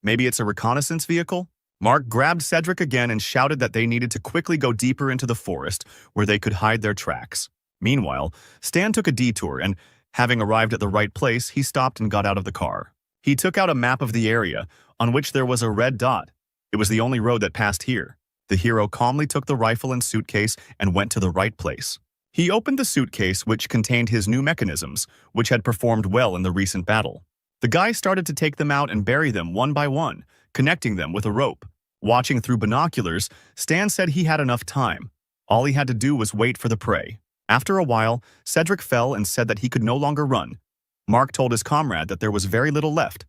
Maybe it's a reconnaissance vehicle? Mark grabbed Cedric again and shouted that they needed to quickly go deeper into the forest where they could hide their tracks. Meanwhile, Stan took a detour and, having arrived at the right place, he stopped and got out of the car. He took out a map of the area, on which there was a red dot. It was the only road that passed here. The hero calmly took the rifle and suitcase and went to the right place. He opened the suitcase, which contained his new mechanisms, which had performed well in the recent battle. The guy started to take them out and bury them one by one, connecting them with a rope. Watching through binoculars, Stan said he had enough time. All he had to do was wait for the prey. After a while, Cedric fell and said that he could no longer run. Mark told his comrade that there was very little left.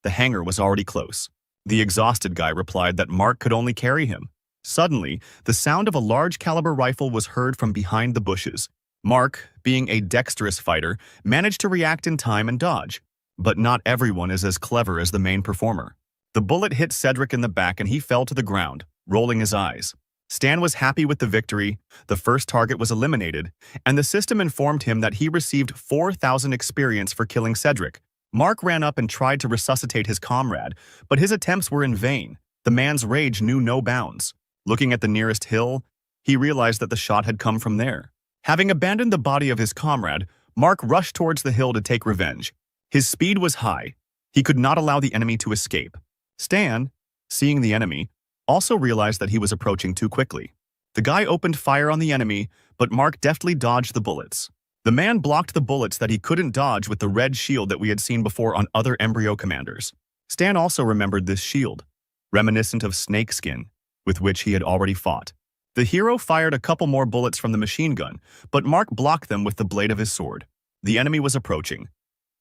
The hangar was already close. The exhausted guy replied that Mark could only carry him. Suddenly, the sound of a large-caliber rifle was heard from behind the bushes. Mark, being a dexterous fighter, managed to react in time and dodge. But not everyone is as clever as the main performer. The bullet hit Cedric in the back and he fell to the ground, rolling his eyes. Stan was happy with the victory, the first target was eliminated, and the system informed him that he received 4,000 experience for killing Cedric. Mark ran up and tried to resuscitate his comrade, but his attempts were in vain. The man's rage knew no bounds. Looking at the nearest hill, he realized that the shot had come from there. Having abandoned the body of his comrade, Mark rushed towards the hill to take revenge. His speed was high. He could not allow the enemy to escape. Stan, seeing the enemy, also realized that he was approaching too quickly. The guy opened fire on the enemy, but Mark deftly dodged the bullets. The man blocked the bullets that he couldn't dodge with the red shield that we had seen before on other embryo commanders. Stan also remembered this shield, reminiscent of snakeskin, with which he had already fought. The hero fired a couple more bullets from the machine gun, but Mark blocked them with the blade of his sword. The enemy was approaching.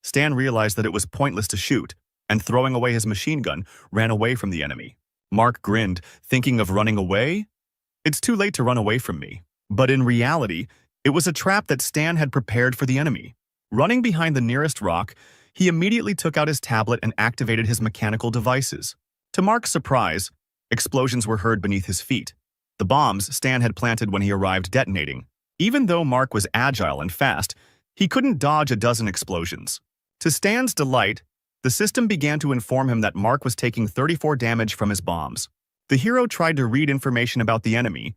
Stan realized that it was pointless to shoot, and throwing away his machine gun, ran away from the enemy. Mark grinned, thinking of running away? It's too late to run away from me. But in reality, it was a trap that Stan had prepared for the enemy. Running behind the nearest rock, he immediately took out his tablet and activated his mechanical devices. To Mark's surprise, explosions were heard beneath his feet. The bombs Stan had planted when he arrived detonating. Even though Mark was agile and fast, he couldn't dodge a dozen explosions. To Stan's delight, the system began to inform him that Mark was taking 34 damage from his bombs. The hero tried to read information about the enemy,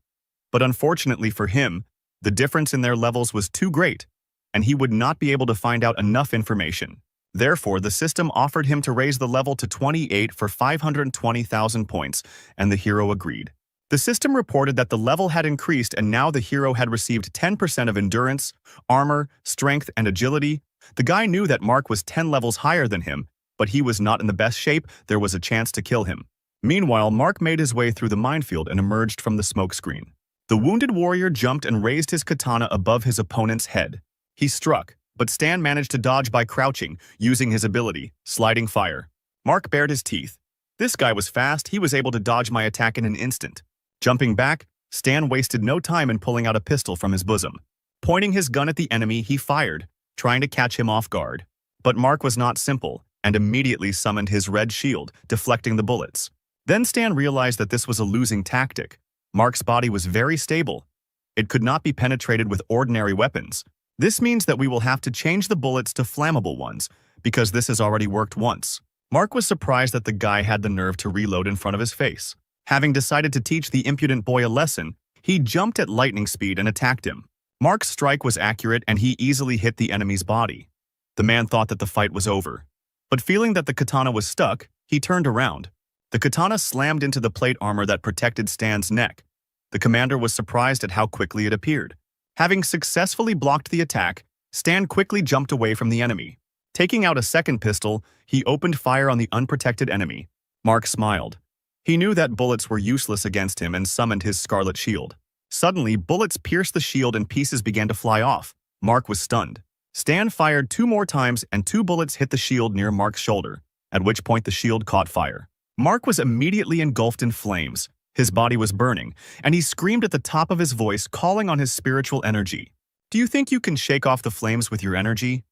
but unfortunately for him, the difference in their levels was too great, and he would not be able to find out enough information. Therefore, the system offered him to raise the level to 28 for 520,000 points, and the hero agreed. The system reported that the level had increased and now the hero had received 10% of endurance, armor, strength, and agility. The guy knew that Mark was 10 levels higher than him, but he was not in the best shape. There was a chance to kill him. Meanwhile, Mark made his way through the minefield and emerged from the smoke screen. The wounded warrior jumped and raised his katana above his opponent's head. He struck, but Stan managed to dodge by crouching, using his ability, sliding fire. Mark bared his teeth. This guy was fast, he was able to dodge my attack in an instant. Jumping back, Stan wasted no time in pulling out a pistol from his bosom. Pointing his gun at the enemy, he fired, trying to catch him off guard. But Mark was not simple, and immediately summoned his red shield, deflecting the bullets. Then Stan realized that this was a losing tactic. Mark's body was very stable. It could not be penetrated with ordinary weapons. This means that we will have to change the bullets to flammable ones, because this has already worked once. Mark was surprised that the guy had the nerve to reload in front of his face. Having decided to teach the impudent boy a lesson, he jumped at lightning speed and attacked him. Mark's strike was accurate and he easily hit the enemy's body. The man thought that the fight was over. But feeling that the katana was stuck, he turned around. The katana slammed into the plate armor that protected Stan's neck. The commander was surprised at how quickly it appeared. Having successfully blocked the attack, Stan quickly jumped away from the enemy. Taking out a second pistol, he opened fire on the unprotected enemy. Mark smiled. He knew that bullets were useless against him and summoned his scarlet shield. Suddenly, bullets pierced the shield and pieces began to fly off. Mark was stunned. Stan fired 2 more times and 2 bullets hit the shield near Mark's shoulder, at which point the shield caught fire. Mark was immediately engulfed in flames. His body was burning, and he screamed at the top of his voice, calling on his spiritual energy. Do you think you can shake off the flames with your energy?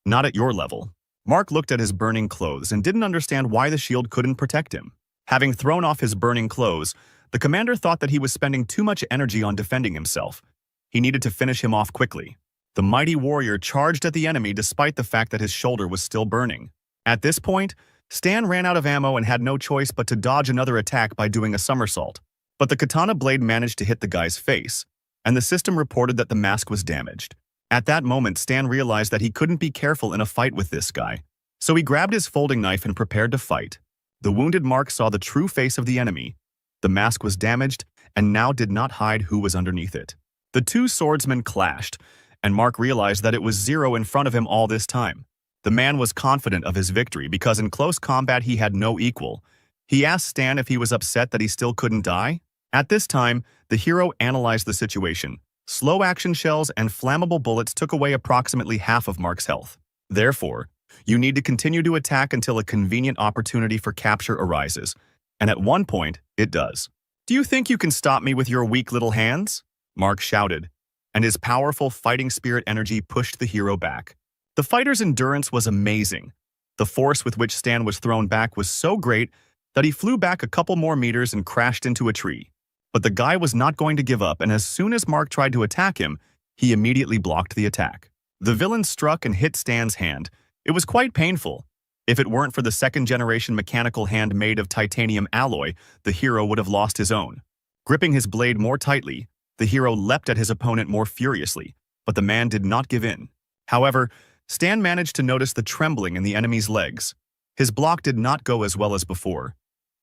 Not at your level. Mark looked at his burning clothes and didn't understand why the shield couldn't protect him. Having thrown off his burning clothes, the commander thought that he was spending too much energy on defending himself. He needed to finish him off quickly. The mighty warrior charged at the enemy despite the fact that his shoulder was still burning. At this point, Stan ran out of ammo and had no choice but to dodge another attack by doing a somersault. But the katana blade managed to hit the guy's face, and the system reported that the mask was damaged. At that moment, Stan realized that he couldn't be careful in a fight with this guy, so he grabbed his folding knife and prepared to fight. The wounded Mark saw the true face of the enemy. The mask was damaged and now did not hide who was underneath it. The two swordsmen clashed, and Mark realized that it was Zero in front of him all this time. The man was confident of his victory because in close combat he had no equal. He asked Stan if he was upset that he still couldn't die. At this time, the hero analyzed the situation. Slow action shells and flammable bullets took away approximately half of Mark's health. Therefore, you need to continue to attack until a convenient opportunity for capture arises. And at one point, it does. "Do you think you can stop me with your weak little hands?" Mark shouted, and his powerful fighting spirit energy pushed the hero back. The fighter's endurance was amazing. The force with which Stan was thrown back was so great that he flew back a couple more meters and crashed into a tree. But the guy was not going to give up, and as soon as Mark tried to attack him, he immediately blocked the attack. The villain struck and hit Stan's hand. It was quite painful. If it weren't for the second-generation mechanical hand made of titanium alloy, the hero would have lost his own. Gripping his blade more tightly, the hero leapt at his opponent more furiously, but the man did not give in. However, Stan managed to notice the trembling in the enemy's legs. His block did not go as well as before.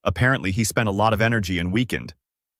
Apparently, he spent a lot of energy and weakened.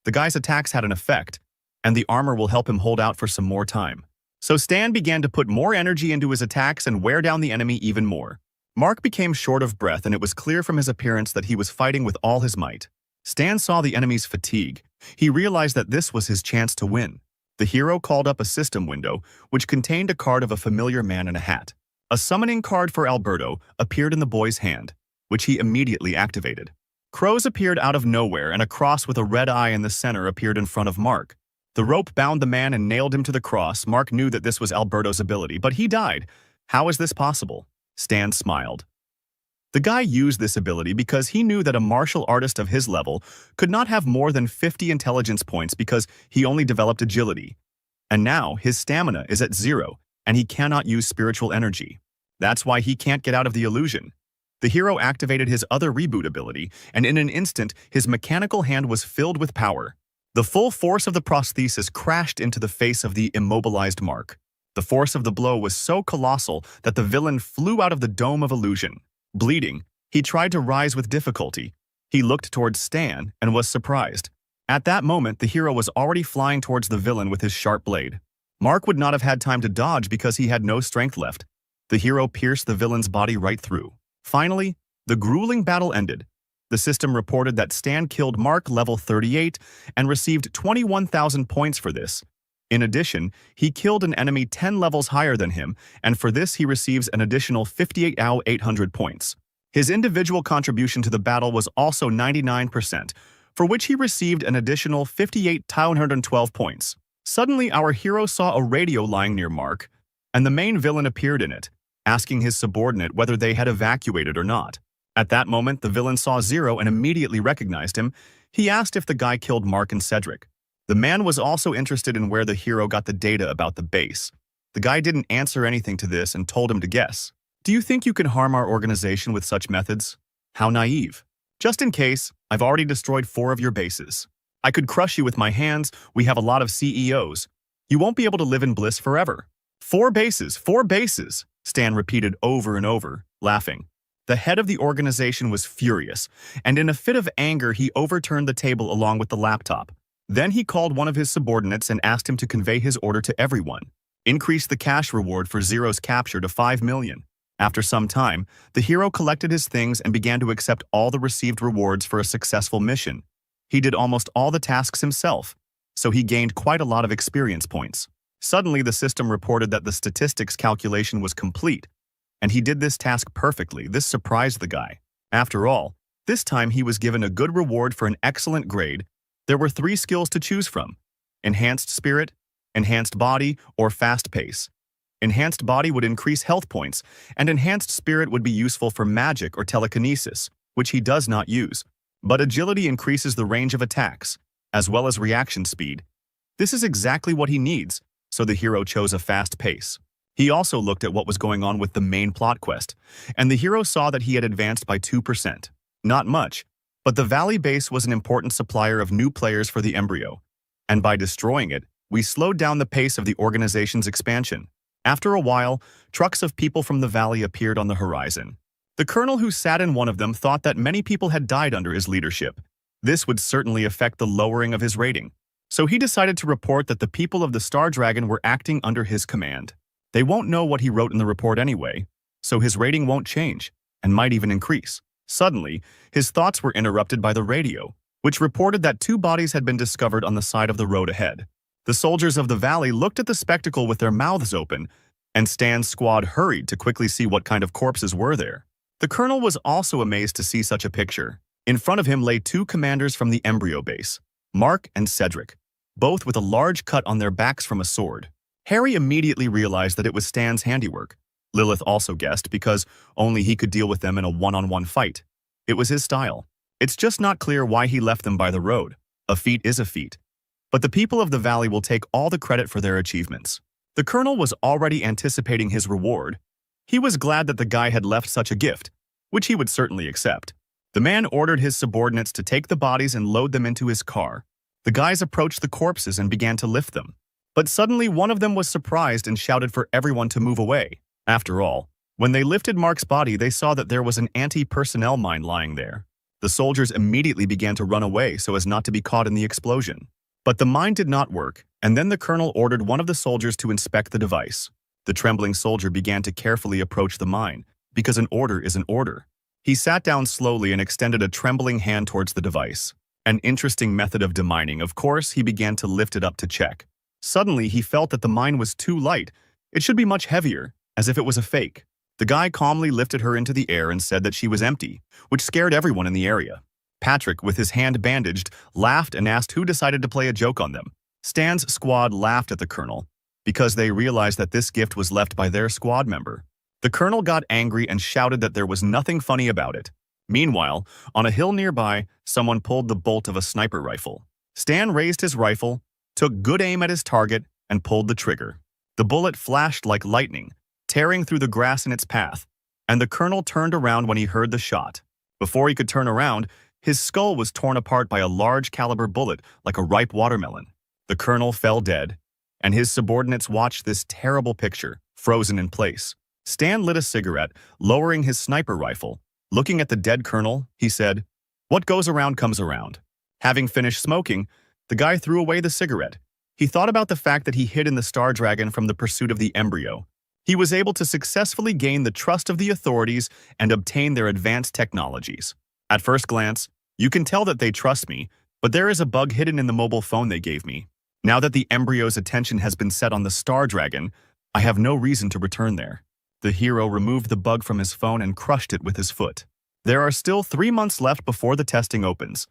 The guy's attacks had an effect, and the armor will help him hold out for some more time. So Stan began to put more energy into his attacks and wear down the enemy even more. Mark became short of breath, and it was clear from his appearance that he was fighting with all his might. Stan saw the enemy's fatigue. He realized that this was his chance to win. The hero called up a system window, which contained a card of a familiar man in a hat. A summoning card for Alberto appeared in the boy's hand, which he immediately activated. Crows appeared out of nowhere, and a cross with a red eye in the center appeared in front of Mark. The rope bound the man and nailed him to the cross. Mark knew that this was Alberto's ability, but he died. How is this possible? Stan smiled. The guy used this ability because he knew that a martial artist of his level could not have more than 50 intelligence points because he only developed agility. And now his stamina is at 0, and he cannot use spiritual energy. That's why he can't get out of the illusion. The hero activated his other reboot ability, and in an instant, his mechanical hand was filled with power. The full force of the prosthesis crashed into the face of the immobilized Mark. The force of the blow was so colossal that the villain flew out of the dome of illusion. Bleeding, he tried to rise with difficulty. He looked towards Stan and was surprised. At that moment, the hero was already flying towards the villain with his sharp blade. Mark would not have had time to dodge because he had no strength left. The hero pierced the villain's body right through. Finally, the grueling battle ended. The system reported that Stan killed Mark level 38 and received 21,000 points for this. In addition, he killed an enemy 10 levels higher than him, and for this he receives an additional 58,800 points. His individual contribution to the battle was also 99%, for which he received an additional 58,212 points. Suddenly, our hero saw a radio lying near Mark, and the main villain appeared in it, asking his subordinate whether they had evacuated or not. At that moment, the villain saw Zero and immediately recognized him. He asked if the guy killed Mark and Cedric. The man was also interested in where the hero got the data about the base. The guy didn't answer anything to this and told him to guess. "Do you think you can harm our organization with such methods?" "How naive. Just in case, I've already destroyed 4 of your bases. I could crush you with my hands. We have a lot of CEOs. You won't be able to live in bliss forever." 4 bases, 4 bases, Stan repeated over and over, laughing. The head of the organization was furious, and in a fit of anger he overturned the table along with the laptop. Then he called one of his subordinates and asked him to convey his order to everyone. Increase the cash reward for Zero's capture to 5 million. After some time, the hero collected his things and began to accept all the received rewards for a successful mission. He did almost all the tasks himself, so he gained quite a lot of experience points. Suddenly, the system reported that the statistics calculation was complete, and he did this task perfectly. This surprised the guy. After all, this time he was given a good reward for an excellent grade. There were 3 skills to choose from: Enhanced Spirit, Enhanced Body, or Fast Pace. Enhanced Body would increase health points, and Enhanced Spirit would be useful for magic or telekinesis, which he does not use. But Agility increases the range of attacks, as well as reaction speed. This is exactly what he needs. so the hero chose a fast pace. He also looked at what was going on with the main plot quest, and the hero saw that he had advanced by 2%. Not much, but the Valley base was an important supplier of new players for the embryo, and by destroying it, we slowed down the pace of the organization's expansion. After a while, trucks of people from the Valley appeared on the horizon. The colonel who sat in one of them thought that many people had died under his leadership. This would certainly affect the lowering of his rating. So he decided to report that the people of the Star Dragon were acting under his command. They won't know what he wrote in the report anyway, so his rating won't change, and might even increase. Suddenly, his thoughts were interrupted by the radio, which reported that 2 bodies had been discovered on the side of the road ahead. The soldiers of the Valley looked at the spectacle with their mouths open, and Stan's squad hurried to quickly see what kind of corpses were there. The colonel was also amazed to see such a picture. In front of him lay 2 commanders from the embryo base, Mark and Cedric, both with a large cut on their backs from a sword. Harry immediately realized that it was Stan's handiwork. Lilith also guessed because only he could deal with them in a one-on-one fight. It was his style. It's just not clear why he left them by the road. A feat is a feat. But the people of the Valley will take all the credit for their achievements. The colonel was already anticipating his reward. He was glad that the guy had left such a gift, which he would certainly accept. The man ordered his subordinates to take the bodies and load them into his car. The guys approached the corpses and began to lift them. But suddenly one of them was surprised and shouted for everyone to move away. After all, when they lifted Mark's body, they saw that there was an anti-personnel mine lying there. The soldiers immediately began to run away so as not to be caught in the explosion. But the mine did not work, and then the colonel ordered one of the soldiers to inspect the device. The trembling soldier began to carefully approach the mine, because an order is an order. He sat down slowly and extended a trembling hand towards the device. An interesting method of demining. Of course, he began to lift it up to check. Suddenly, he felt that the mine was too light. It should be much heavier, as if it was a fake. The guy calmly lifted her into the air and said that she was empty, which scared everyone in the area. Patrick, with his hand bandaged, laughed and asked who decided to play a joke on them. Stan's squad laughed at the colonel, because they realized that this gift was left by their squad member. The colonel got angry and shouted that there was nothing funny about it. Meanwhile, on a hill nearby, someone pulled the bolt of a sniper rifle. Stan raised his rifle, took good aim at his target, and pulled the trigger. The bullet flashed like lightning, tearing through the grass in its path, and the colonel turned around when he heard the shot. Before he could turn around, his skull was torn apart by a large caliber bullet like a ripe watermelon. The colonel fell dead, and his subordinates watched this terrible picture, frozen in place. Stan lit a cigarette, lowering his sniper rifle. Looking at the dead colonel, he said, "What goes around comes around." Having finished smoking, the guy threw away the cigarette. He thought about the fact that he hid in the Star Dragon from the pursuit of the embryo. He was able to successfully gain the trust of the authorities and obtain their advanced technologies. At first glance, you can tell that they trust me, but there is a bug hidden in the mobile phone they gave me. Now that the embryo's attention has been set on the Star Dragon, I have no reason to return there. The hero removed the bug from his phone and crushed it with his foot. There are still 3 months left before the testing opens.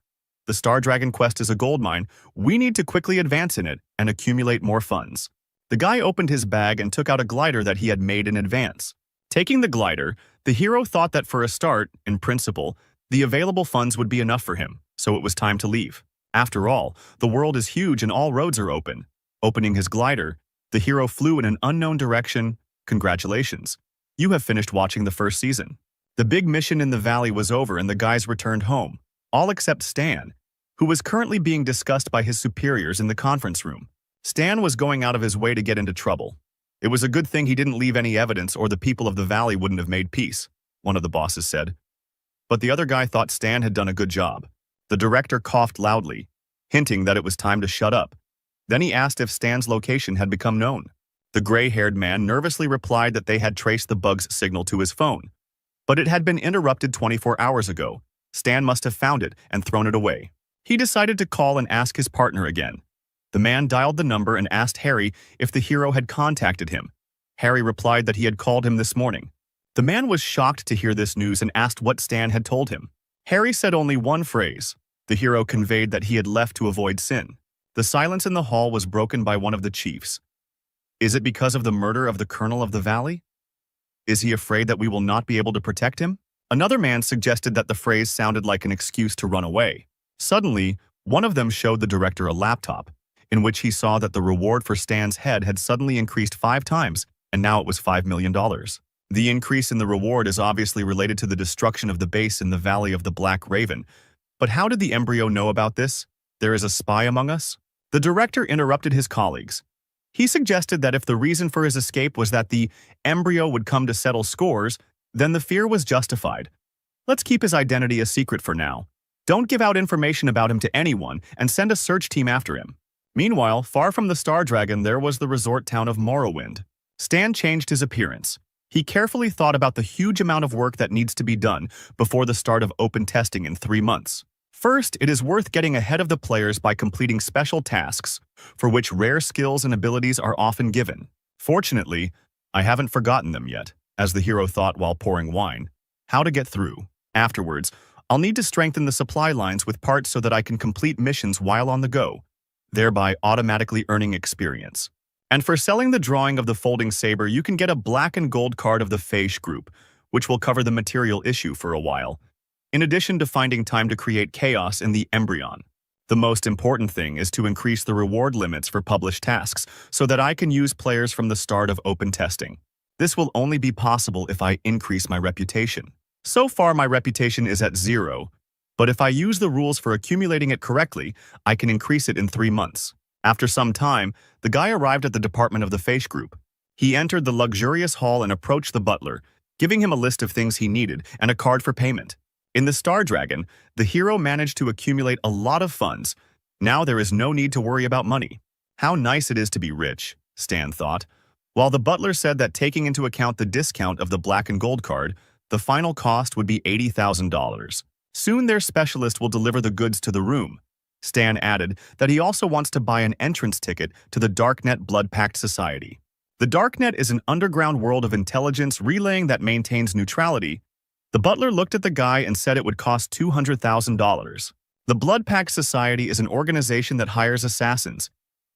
The Star Dragon quest is a goldmine. We need to quickly advance in it and accumulate more funds. The guy opened his bag and took out a glider that he had made in advance. Taking the glider, the hero thought that for a start, in principle, the available funds would be enough for him, so it was time to leave. After all, the world is huge and all roads are open. Opening his glider, the hero flew in an unknown direction. Congratulations. You have finished watching the first season. The big mission in the valley was over and the guys returned home, all except Stan, who was currently being discussed by his superiors in the conference room. Stan was going out of his way to get into trouble. It was a good thing he didn't leave any evidence or the people of the valley wouldn't have made peace, one of the bosses said. But the other guy thought Stan had done a good job. The director coughed loudly, hinting that it was time to shut up. Then he asked if Stan's location had become known. The gray-haired man nervously replied that they had traced the bug's signal to his phone. But it had been interrupted 24 hours ago. Stan must have found it and thrown it away. He decided to call and ask his partner again. The man dialed the number and asked Harry if the hero had contacted him. Harry replied that he had called him this morning. The man was shocked to hear this news and asked what Stan had told him. Harry said only one phrase. The hero conveyed that he had left to avoid sin. The silence in the hall was broken by one of the chiefs. Is it because of the murder of the colonel of the valley? Is he afraid that we will not be able to protect him? Another man suggested that the phrase sounded like an excuse to run away. Suddenly, one of them showed the director a laptop. in which he saw that the reward for Stan's head had suddenly increased 5 times, and now it was $5 million. The increase in the reward is obviously related to the destruction of the base in the Valley of the Black Raven. But how did the embryo know about this? There is a spy among us? The director interrupted his colleagues. He suggested that if the reason for his escape was that the embryo would come to settle scores, then the fear was justified. Let's keep his identity a secret for now. Don't give out information about him to anyone and send a search team after him. Meanwhile, far from the Star Dragon, there was the resort town of Morrowind. Stan changed his appearance. He carefully thought about the huge amount of work that needs to be done before the start of open testing in 3 months. First, it is worth getting ahead of the players by completing special tasks, for which rare skills and abilities are often given. Fortunately, I haven't forgotten them yet, as the hero thought while pouring wine. How to get through. Afterwards, I'll need to strengthen the supply lines with parts so that I can complete missions while on the go, thereby automatically earning experience. And for selling the drawing of the folding saber, you can get a black and gold card of the Feish group, which will cover the material issue for a while, in addition to finding time to create chaos in the embryon. The most important thing is to increase the reward limits for published tasks so that I can use players from the start of open testing. This will only be possible if I increase my reputation. So far, my reputation is at 0, but if I use the rules for accumulating it correctly, I can increase it in 3 months. After some time, the guy arrived at the department of the Feish group. He entered the luxurious hall and approached the butler, giving him a list of things he needed and a card for payment. In the Star Dragon, the hero managed to accumulate a lot of funds. Now there is no need to worry about money. How nice it is to be rich, Stan thought. While the butler said that taking into account the discount of the black and gold card, the final cost would be $80,000. Soon their specialist will deliver the goods to the room. Stan added that he also wants to buy an entrance ticket to the Darknet Blood Pact Society. The Darknet is an underground world of intelligence relaying that maintains neutrality. The butler looked at the guy and said it would cost $200,000. The Blood Pact Society is an organization that hires assassins.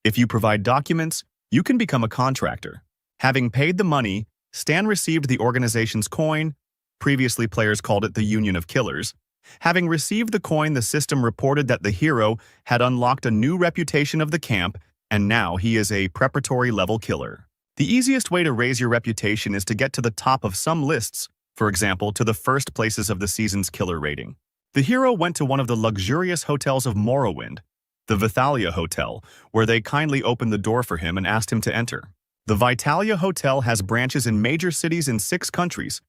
If you provide documents, you can become a contractor. Having paid the money, Stan received the organization's coin. Previously, players called it the Union of Killers. Having received the coin, the system reported that the hero had unlocked a new reputation of the camp, and now he is a preparatory level killer. The easiest way to raise your reputation is to get to the top of some lists, for example, to the first places of the season's killer rating. The hero went to one of the luxurious hotels of Morrowind, the Vitalia Hotel, where they kindly opened the door for him and asked him to enter. The Vitalia Hotel has branches in major cities in 6 countries.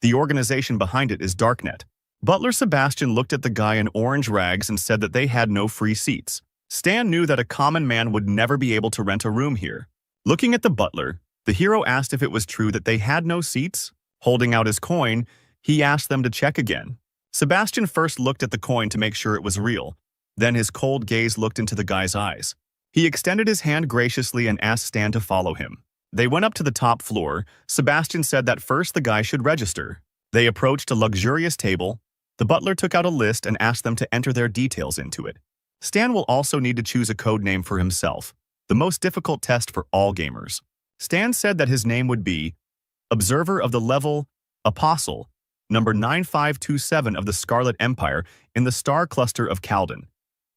The organization behind it is Darknet. Butler Sebastian looked at the guy in orange rags and said that they had no free seats. Stan knew that a common man would never be able to rent a room here. Looking at the butler, the hero asked if it was true that they had no seats. Holding out his coin, he asked them to check again. Sebastian first looked at the coin to make sure it was real. Then his cold gaze looked into the guy's eyes. He extended his hand graciously and asked Stan to follow him. They went up to the top floor. Sebastian said that first the guy should register. They approached a luxurious table. The butler took out a list and asked them to enter their details into it. Stan will also need to choose a code name for himself, the most difficult test for all gamers. Stan said that his name would be Observer of the Level Apostle, number 9527 of the Scarlet Empire in the star cluster of Calden.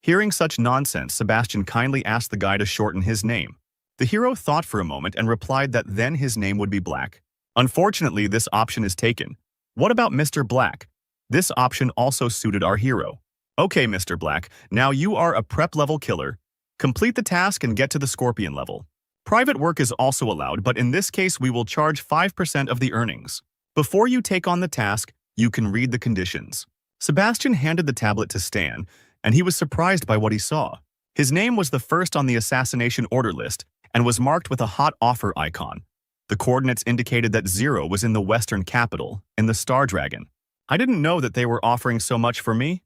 Hearing such nonsense, Sebastian kindly asked the guy to shorten his name. The hero thought for a moment and replied that then his name would be Black. Unfortunately, this option is taken. What about Mr. Black? This option also suited our hero. Okay, Mr. Black, now you are a prep-level killer. Complete the task and get to the Scorpion level. Private work is also allowed, but in this case we will charge 5% of the earnings. Before you take on the task, you can read the conditions. Sebastian handed the tablet to Stan, and he was surprised by what he saw. His name was the first on the assassination order list and was marked with a hot offer icon. The coordinates indicated that 0 was in the Western capital, in the Star Dragon. I didn't know that they were offering so much for me.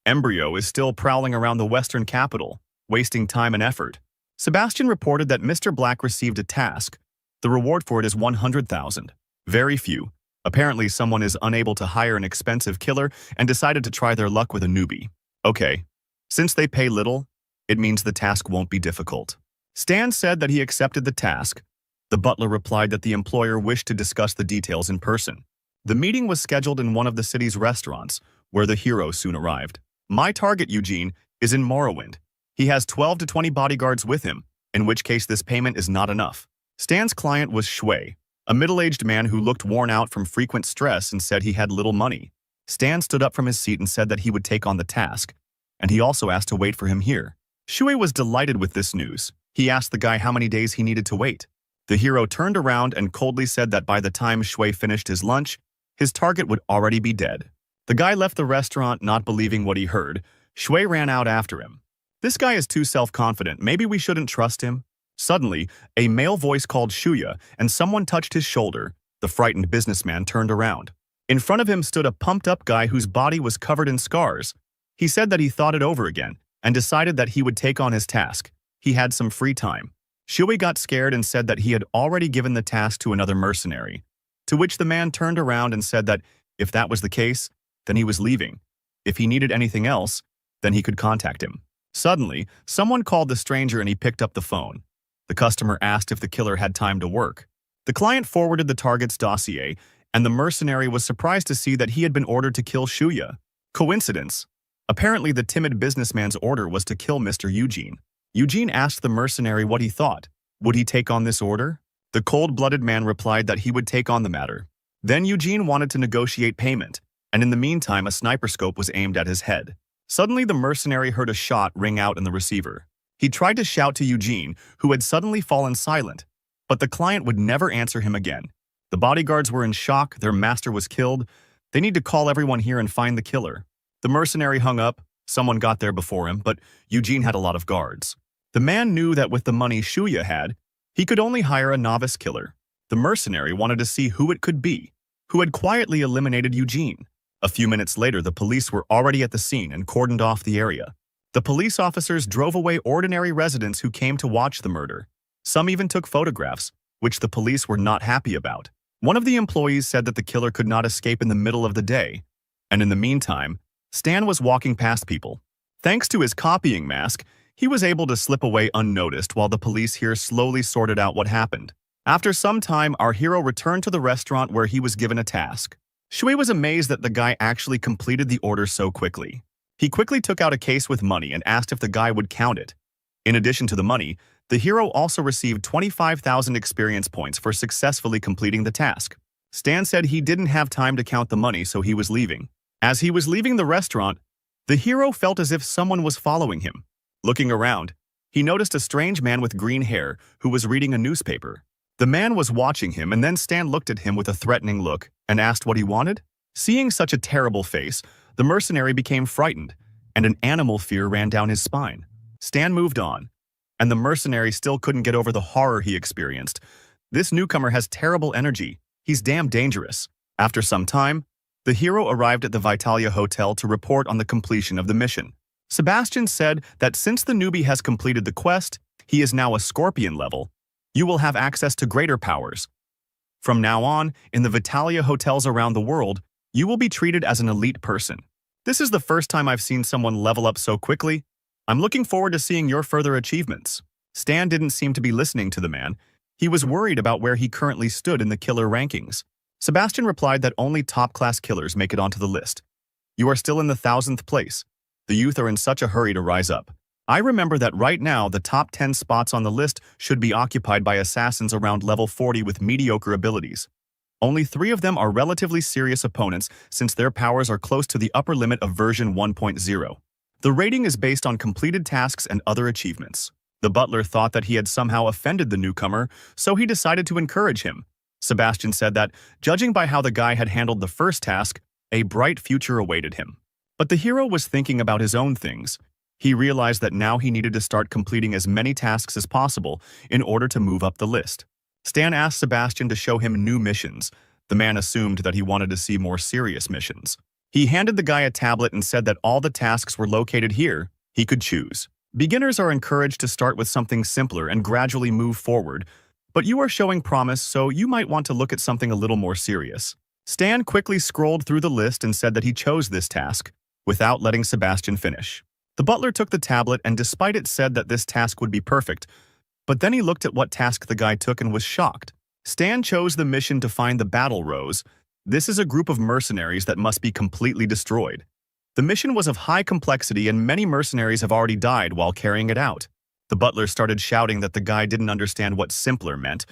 Embryo is still prowling around the Western capital, wasting time and effort. Sebastian reported that Mr. Black received a task. The reward for it is 100,000. Very few. Apparently someone is unable to hire an expensive killer and decided to try their luck with a newbie. Okay. Since they pay little, it means the task won't be difficult. Stan said that he accepted the task. The butler replied that the employer wished to discuss the details in person. The meeting was scheduled in one of the city's restaurants, where the hero soon arrived. My target, Eugene, is in Morrowind. He has 12 to 20 bodyguards with him, in which case this payment is not enough. Stan's client was Shui, a middle-aged man who looked worn out from frequent stress and said he had little money. Stan stood up from his seat and said that he would take on the task, and he also asked to wait for him here. Shui was delighted with this news. He asked the guy how many days he needed to wait. The hero turned around and coldly said that by the time Shui finished his lunch, his target would already be dead. The guy left the restaurant not believing what he heard. Shui ran out after him. This guy is too self-confident. Maybe we shouldn't trust him. Suddenly, a male voice called Shuya, and someone touched his shoulder. The frightened businessman turned around. In front of him stood a pumped-up guy whose body was covered in scars. He said that he thought it over again and decided that he would take on his task. He had some free time. Shui got scared and said that he had already given the task to another mercenary, to which the man turned around and said that if that was the case, then he was leaving. If he needed anything else, then he could contact him. Suddenly, someone called the stranger and he picked up the phone. The customer asked if the killer had time to work. The client forwarded the target's dossier, and the mercenary was surprised to see that he had been ordered to kill Shuya. Coincidence? Apparently, the timid businessman's order was to kill Mr. Eugene. Eugene asked the mercenary what he thought. Would he take on this order? The cold-blooded man replied that he would take on the matter. Then Eugene wanted to negotiate payment, and in the meantime a sniper scope was aimed at his head. Suddenly the mercenary heard a shot ring out in the receiver. He tried to shout to Eugene, who had suddenly fallen silent, but the client would never answer him again. The bodyguards were in shock, their master was killed. They need to call everyone here and find the killer. The mercenary hung up, someone got there before him, but Eugene had a lot of guards. The man knew that with the money Shuya had, he could only hire a novice killer. The mercenary wanted to see who it could be, who had quietly eliminated Eugene. A few minutes later, the police were already at the scene and cordoned off the area. The police officers drove away ordinary residents who came to watch the murder. Some even took photographs, which the police were not happy about. One of the employees said that the killer could not escape in the middle of the day, and in the meantime, Stan was walking past people. Thanks to his copying mask, he was able to slip away unnoticed while the police here slowly sorted out what happened. After some time, our hero returned to the restaurant where he was given a task. Shui was amazed that the guy actually completed the order so quickly. He quickly took out a case with money and asked if the guy would count it. In addition to the money, the hero also received 25,000 experience points for successfully completing the task. Stan said he didn't have time to count the money, so he was leaving. As he was leaving the restaurant, the hero felt as if someone was following him. Looking around, he noticed a strange man with green hair who was reading a newspaper. The man was watching him, and then Stan looked at him with a threatening look and asked what he wanted. Seeing such a terrible face, the mercenary became frightened, and an animal fear ran down his spine. Stan moved on, and the mercenary still couldn't get over the horror he experienced. This newcomer has terrible energy. He's damn dangerous. After some time, the hero arrived at the Vitalia Hotel to report on the completion of the mission. Sebastian said that since the newbie has completed the quest, he is now a scorpion level. You will have access to greater powers. From now on, in the Vitalia hotels around the world, you will be treated as an elite person. This is the first time I've seen someone level up so quickly. I'm looking forward to seeing your further achievements. Stan didn't seem to be listening to the man. He was worried about where he currently stood in the killer rankings. Sebastian replied that only top-class killers make it onto the list. You are still in the 1,000th place. The youth are in such a hurry to rise up. I remember that right now the top 10 spots on the list should be occupied by assassins around level 40 with mediocre abilities. Only 3 of them are relatively serious opponents since their powers are close to the upper limit of version 1.0. The rating is based on completed tasks and other achievements. The butler thought that he had somehow offended the newcomer, so he decided to encourage him. Sebastian said that, judging by how the guy had handled the first task, a bright future awaited him. But the hero was thinking about his own things. He realized that now he needed to start completing as many tasks as possible in order to move up the list. Stan asked Sebastian to show him new missions. The man assumed that he wanted to see more serious missions. He handed the guy a tablet and said that all the tasks were located here. He could choose. Beginners are encouraged to start with something simpler and gradually move forward, but you are showing promise, so you might want to look at something a little more serious. Stan quickly scrolled through the list and said that he chose this task, without letting Sebastian finish. The butler took the tablet and despite it said that this task would be perfect, but then he looked at what task the guy took and was shocked. Stan chose the mission to find the Battle Rose. This is a group of mercenaries that must be completely destroyed. The mission was of high complexity and many mercenaries have already died while carrying it out. The butler started shouting that the guy didn't understand what simpler meant.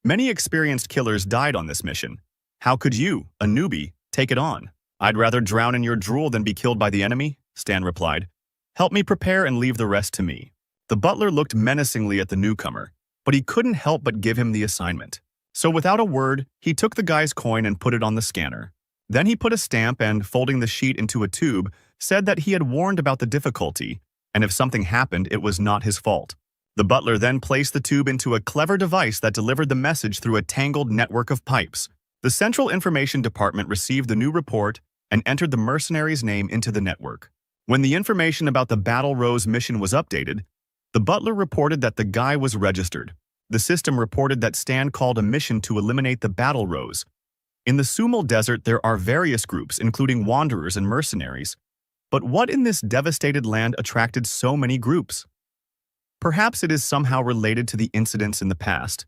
Many experienced killers died on this mission. How could you, a newbie, take it on? I'd rather drown in your drool than be killed by the enemy, Stan replied. Help me prepare and leave the rest to me. The butler looked menacingly at the newcomer, but he couldn't help but give him the assignment. So without a word, he took the guy's coin and put it on the scanner. Then he put a stamp and, folding the sheet into a tube, said that he had warned about the difficulty, and if something happened, it was not his fault. The butler then placed the tube into a clever device that delivered the message through a tangled network of pipes. The Central Information Department received the new report and entered the mercenary's name into the network. When the information about the Battle Rose mission was updated, the butler reported that the guy was registered. The system reported that Stan called a mission to eliminate the Battle Rose. In the Sumal Desert, there are various groups, including wanderers and mercenaries. But what in this devastated land attracted so many groups? Perhaps it is somehow related to the incidents in the past.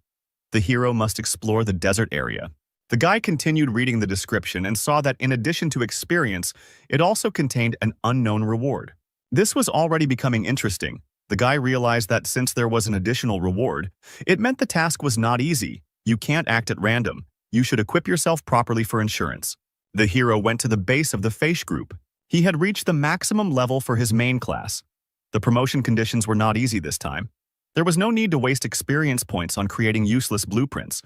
The hero must explore the desert area. The guy continued reading the description and saw that in addition to experience, it also contained an unknown reward. This was already becoming interesting. The guy realized that since there was an additional reward, it meant the task was not easy. You can't act at random. You should equip yourself properly for insurance. The hero went to the base of the Feish group. He had reached the maximum level for his main class. The promotion conditions were not easy this time. There was no need to waste experience points on creating useless blueprints.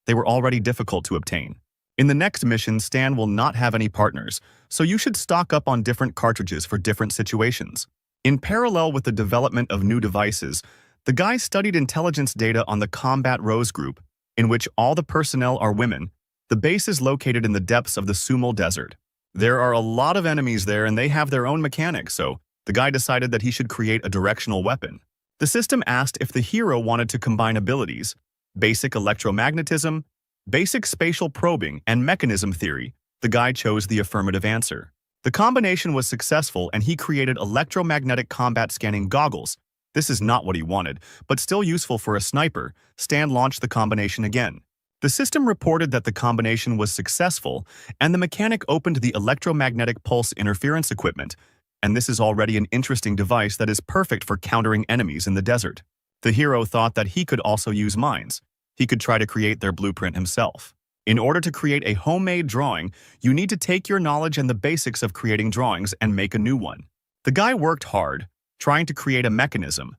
They were already difficult to obtain. In the next mission, Stan will not have any partners, so you should stock up on different cartridges for different situations. In parallel with the development of new devices, the guy studied intelligence data on the Combat Rose group, in which all the personnel are women. The base is located in the depths of the Sumal Desert. There are a lot of enemies there and they have their own mechanics, so the guy decided that he should create a directional weapon. The system asked if the hero wanted to combine abilities, basic electromagnetism, basic spatial probing, and mechanism theory. The guy chose the affirmative answer. The combination was successful and he created electromagnetic combat scanning goggles. This is not what he wanted, but still useful for a sniper. Stan launched the combination again. The system reported that the combination was successful and the mechanic opened the electromagnetic pulse interference equipment, and this is already an interesting device that is perfect for countering enemies in the desert. The hero thought that he could also use mines. He could try to create their blueprint himself. In order to create a homemade drawing, you need to take your knowledge and the basics of creating drawings and make a new one. The guy worked hard, trying to create a mechanism,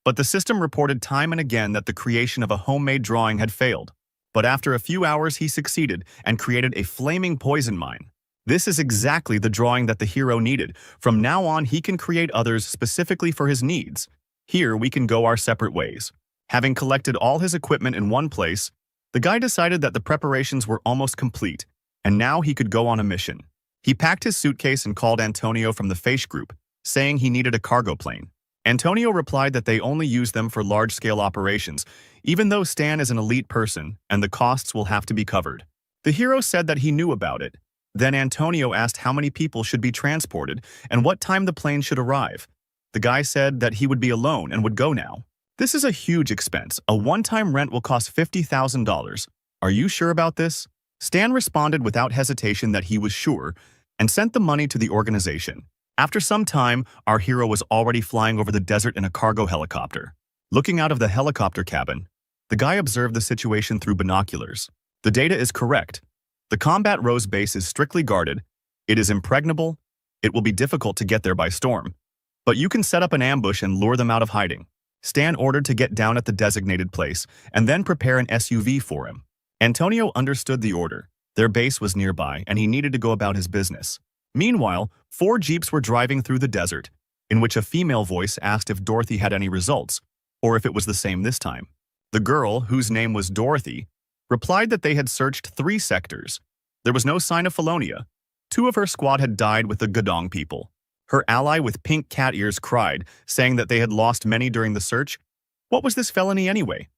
but the system reported time and again that the creation of a homemade drawing had failed. But after a few hours he succeeded and created a flaming poison mine. This is exactly the drawing that the hero needed. From now on he can create others specifically for his needs. Here we can go our separate ways. Having collected all his equipment in one place, the guy decided that the preparations were almost complete, and now he could go on a mission. He packed his suitcase and called Antonio from the Feish group, saying he needed a cargo plane. Antonio replied that they only use them for large-scale operations, even though Stan is an elite person and the costs will have to be covered. The hero said that he knew about it. Then Antonio asked how many people should be transported and what time the plane should arrive. The guy said that he would be alone and would go now. This is a huge expense. A one-time rent will cost $50,000. Are you sure about this? Stan responded without hesitation that he was sure and sent the money to the organization. After some time, our hero was already flying over the desert in a cargo helicopter. Looking out of the helicopter cabin, the guy observed the situation through binoculars. The data is correct. The Combat Rose base is strictly guarded. It is impregnable. It will be difficult to get there by storm. But you can set up an ambush and lure them out of hiding. Stan ordered to get down at the designated place and then prepare an SUV for him. Antonio understood the order. Their base was nearby and he needed to go about his business. Meanwhile, 4 jeeps were driving through the desert, in which a female voice asked if Dorothy had any results, or if it was the same this time. The girl, whose name was Dorothy, replied that they had searched 3 sectors. There was no sign of Felonia. 2 of her squad had died with the Gadong people. Her ally with pink cat ears cried, saying that they had lost many during the search. What was this felony anyway?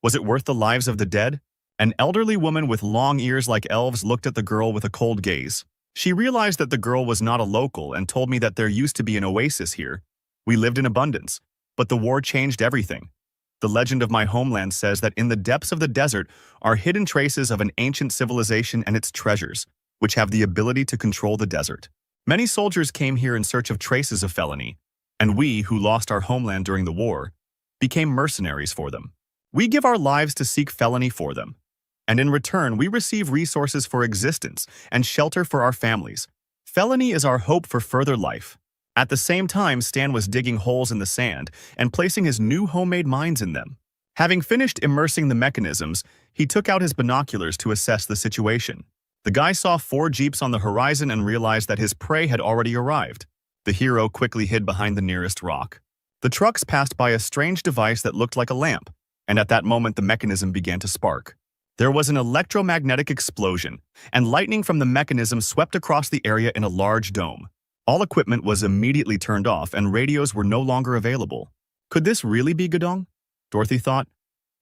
Was it worth the lives of the dead? An elderly woman with long ears like elves looked at the girl with a cold gaze. She realized that the girl was not a local and told me that there used to be an oasis here. We lived in abundance, but the war changed everything. The legend of my homeland says that in the depths of the desert are hidden traces of an ancient civilization and its treasures, which have the ability to control the desert. Many soldiers came here in search of traces of felony, and we, who lost our homeland during the war, became mercenaries for them. We give our lives to seek felony for them, and in return we receive resources for existence and shelter for our families. Felony is our hope for further life. At the same time, Stan was digging holes in the sand and placing his new homemade mines in them. Having finished immersing the mechanisms, he took out his binoculars to assess the situation. The guy saw 4 jeeps on the horizon and realized that his prey had already arrived. The hero quickly hid behind the nearest rock. The trucks passed by a strange device that looked like a lamp, and at that moment the mechanism began to spark. There was an electromagnetic explosion, and lightning from the mechanism swept across the area in a large dome. All equipment was immediately turned off and radios were no longer available. Could this really be Gedong? Dorothy thought.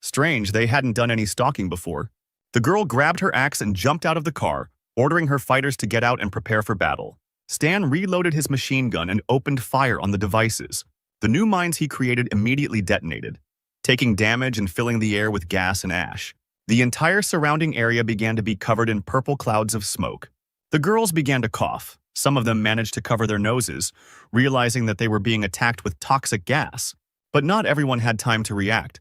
Strange, they hadn't done any stalking before. The girl grabbed her axe and jumped out of the car, ordering her fighters to get out and prepare for battle. Stan reloaded his machine gun and opened fire on the devices. The new mines he created immediately detonated, taking damage and filling the air with gas and ash. The entire surrounding area began to be covered in purple clouds of smoke. The girls began to cough. Some of them managed to cover their noses, realizing that they were being attacked with toxic gas. But not everyone had time to react.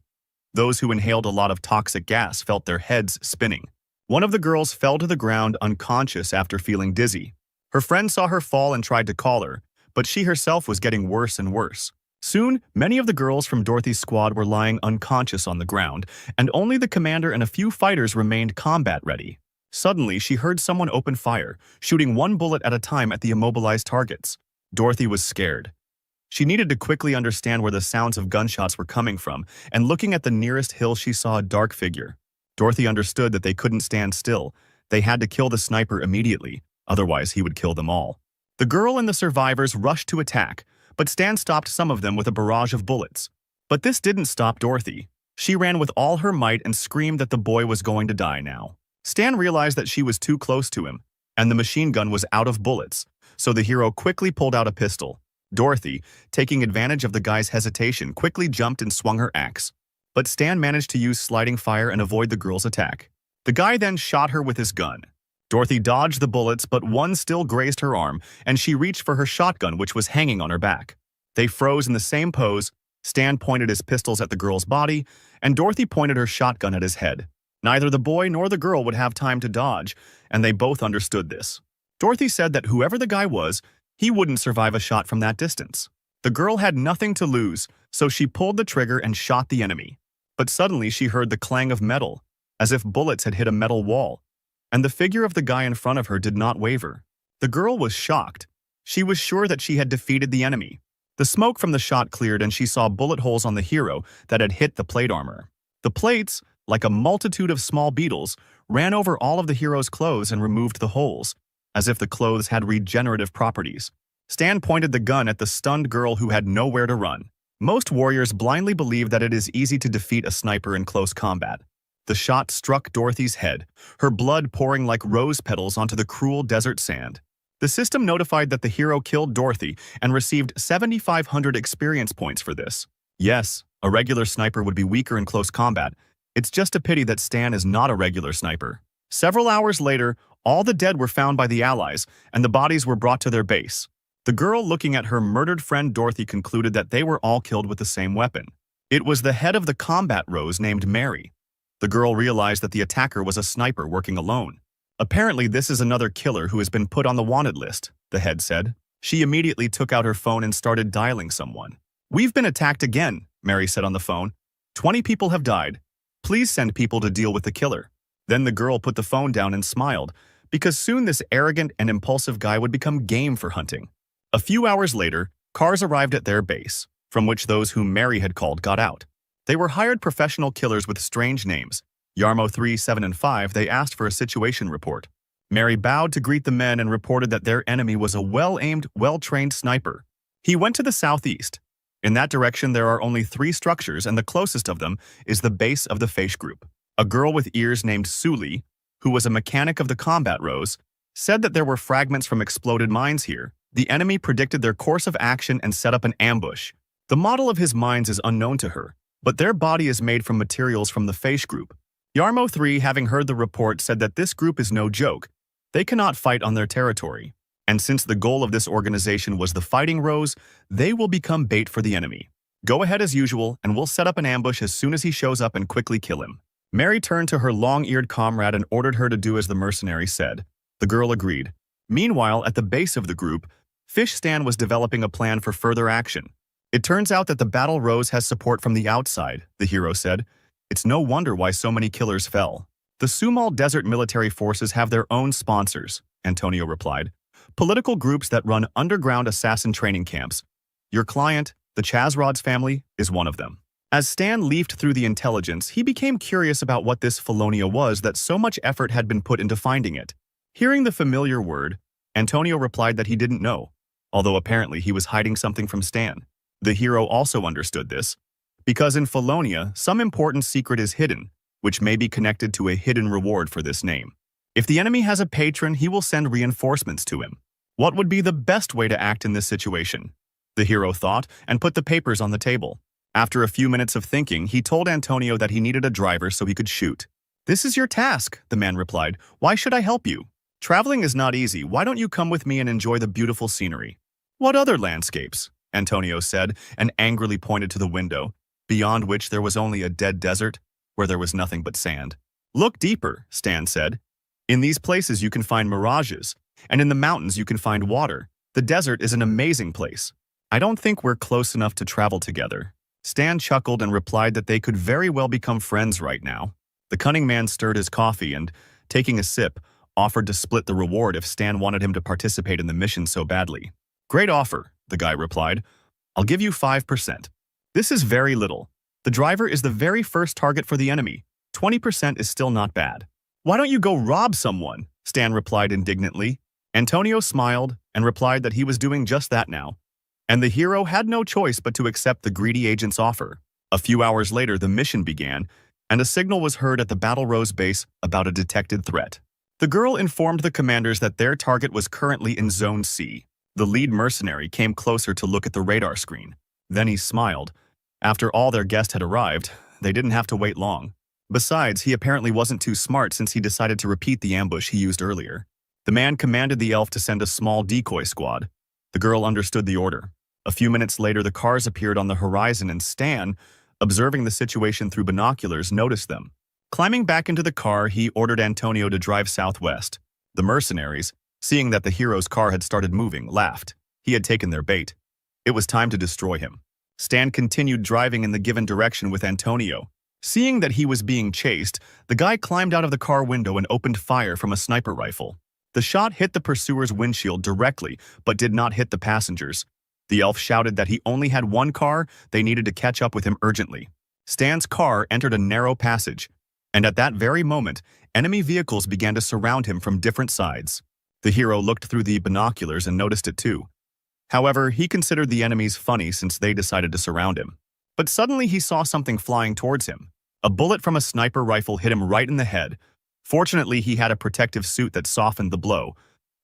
Those who inhaled a lot of toxic gas felt their heads spinning. One of the girls fell to the ground unconscious after feeling dizzy. Her friend saw her fall and tried to call her, but she herself was getting worse and worse. Soon, many of the girls from Dorothy's squad were lying unconscious on the ground, and only the commander and a few fighters remained combat-ready. Suddenly, she heard someone open fire, shooting 1 bullet at a time at the immobilized targets. Dorothy was scared. She needed to quickly understand where the sounds of gunshots were coming from, and looking at the nearest hill she saw a dark figure. Dorothy understood that they couldn't stand still. They had to kill the sniper immediately, otherwise he would kill them all. The girl and the survivors rushed to attack, but Stan stopped some of them with a barrage of bullets. But this didn't stop Dorothy. She ran with all her might and screamed that the boy was going to die now. Stan realized that she was too close to him, and the machine gun was out of bullets, so the hero quickly pulled out a pistol. Dorothy, taking advantage of the guy's hesitation, quickly jumped and swung her axe. But Stan managed to use sliding fire and avoid the girl's attack. The guy then shot her with his gun. Dorothy dodged the bullets, but one still grazed her arm, and she reached for her shotgun, which was hanging on her back. They froze in the same pose. Stan pointed his pistols at the girl's body, and Dorothy pointed her shotgun at his head. Neither the boy nor the girl would have time to dodge, and they both understood this. Dorothy said that whoever the guy was, he wouldn't survive a shot from that distance. The girl had nothing to lose, so she pulled the trigger and shot the enemy. But suddenly she heard the clang of metal, as if bullets had hit a metal wall, and the figure of the guy in front of her did not waver. The girl was shocked. She was sure that she had defeated the enemy. The smoke from the shot cleared and she saw bullet holes on the hero that had hit the plate armor. The plates, like a multitude of small beetles, ran over all of the hero's clothes and removed the holes, as if the clothes had regenerative properties. Stan pointed the gun at the stunned girl who had nowhere to run. Most warriors blindly believe that it is easy to defeat a sniper in close combat. The shot struck Dorothy's head, her blood pouring like rose petals onto the cruel desert sand. The system notified that the hero killed Dorothy and received 7,500 experience points for this. Yes, a regular sniper would be weaker in close combat. It's just a pity that Stan is not a regular sniper. Several hours later, all the dead were found by the Allies, and the bodies were brought to their base. The girl looking at her murdered friend Dorothy concluded that they were all killed with the same weapon. It was the head of the combat rose named Mary. The girl realized that the attacker was a sniper working alone. Apparently, this is another killer who has been put on the wanted list, the head said. She immediately took out her phone and started dialing someone. "We've been attacked again," Mary said on the phone. 20 people have died. Please send people to deal with the killer." Then the girl put the phone down and smiled, because soon this arrogant and impulsive guy would become game for hunting. A few hours later, cars arrived at their base, from which those whom Mary had called got out. They were hired professional killers with strange names. Yarmo 3, 7, and 5, they asked for a situation report. Mary bowed to greet the men and reported that their enemy was a well-aimed, well-trained sniper. He went to the southeast. In that direction, there are only 3 structures, and the closest of them is the base of the Face group. A girl with ears named Suli, who was a mechanic of the combat rose, said that there were fragments from exploded mines here. The enemy predicted their course of action and set up an ambush. The model of his mines is unknown to her, but their body is made from materials from the Face group. Yarmo 3, having heard the report, said that this group is no joke. They cannot fight on their territory. And since the goal of this organization was the fighting rose, they will become bait for the enemy. Go ahead as usual, and we'll set up an ambush as soon as he shows up and quickly kill him. Mary turned to her long-eared comrade and ordered her to do as the mercenary said. The girl agreed. Meanwhile, at the base of the group, Fish Stan was developing a plan for further action. It turns out that the battle rose has support from the outside, the hero said. It's no wonder why so many killers fell. The Sumal Desert military forces have their own sponsors, Antonio replied. Political groups that run underground assassin training camps. Your client, the Chazrod's family, is one of them. As Stan leafed through the intelligence, he became curious about what this Felonia was that so much effort had been put into finding it. Hearing the familiar word, Antonio replied that he didn't know, although apparently he was hiding something from Stan. The hero also understood this, because in Felonia, some important secret is hidden, which may be connected to a hidden reward for this name. If the enemy has a patron, he will send reinforcements to him. What would be the best way to act in this situation? The hero thought and put the papers on the table. After a few minutes of thinking, he told Antonio that he needed a driver so he could shoot. This is your task, the man replied. Why should I help you? Traveling is not easy. Why don't you come with me and enjoy the beautiful scenery? What other landscapes? Antonio said, and angrily pointed to the window, beyond which there was only a dead desert, where there was nothing but sand. Look deeper, Stan said. In these places you can find mirages, and in the mountains you can find water. The desert is an amazing place. I don't think we're close enough to travel together. Stan chuckled and replied that they could very well become friends right now. The cunning man stirred his coffee and, taking a sip, offered to split the reward if Stan wanted him to participate in the mission so badly. Great offer, the guy replied. I'll give you 5%. This is very little. The driver is the very first target for the enemy. 20% is still not bad. Why don't you go rob someone? Stan replied indignantly. Antonio smiled and replied that he was doing just that now. And the hero had no choice but to accept the greedy agent's offer. A few hours later, the mission began, and a signal was heard at the Battle Rose base about a detected threat. The girl informed the commanders that their target was currently in Zone C. The lead mercenary came closer to look at the radar screen. Then he smiled. After all their guest had arrived, they didn't have to wait long. Besides, he apparently wasn't too smart since he decided to repeat the ambush he used earlier. The man commanded the elf to send a small decoy squad. The girl understood the order. A few minutes later, the cars appeared on the horizon and Stan, observing the situation through binoculars, noticed them. Climbing back into the car, he ordered Antonio to drive southwest. The mercenaries, seeing that the hero's car had started moving, laughed. He had taken their bait. It was time to destroy him. Stan continued driving in the given direction with Antonio. Seeing that he was being chased, the guy climbed out of the car window and opened fire from a sniper rifle. The shot hit the pursuer's windshield directly, but did not hit the passengers. The elf shouted that he only had one car, they needed to catch up with him urgently. Stan's car entered a narrow passage, and at that very moment, enemy vehicles began to surround him from different sides. The hero looked through the binoculars and noticed it too. However, he considered the enemies funny since they decided to surround him. But suddenly he saw something flying towards him. A bullet from a sniper rifle hit him right in the head. Fortunately, he had a protective suit that softened the blow.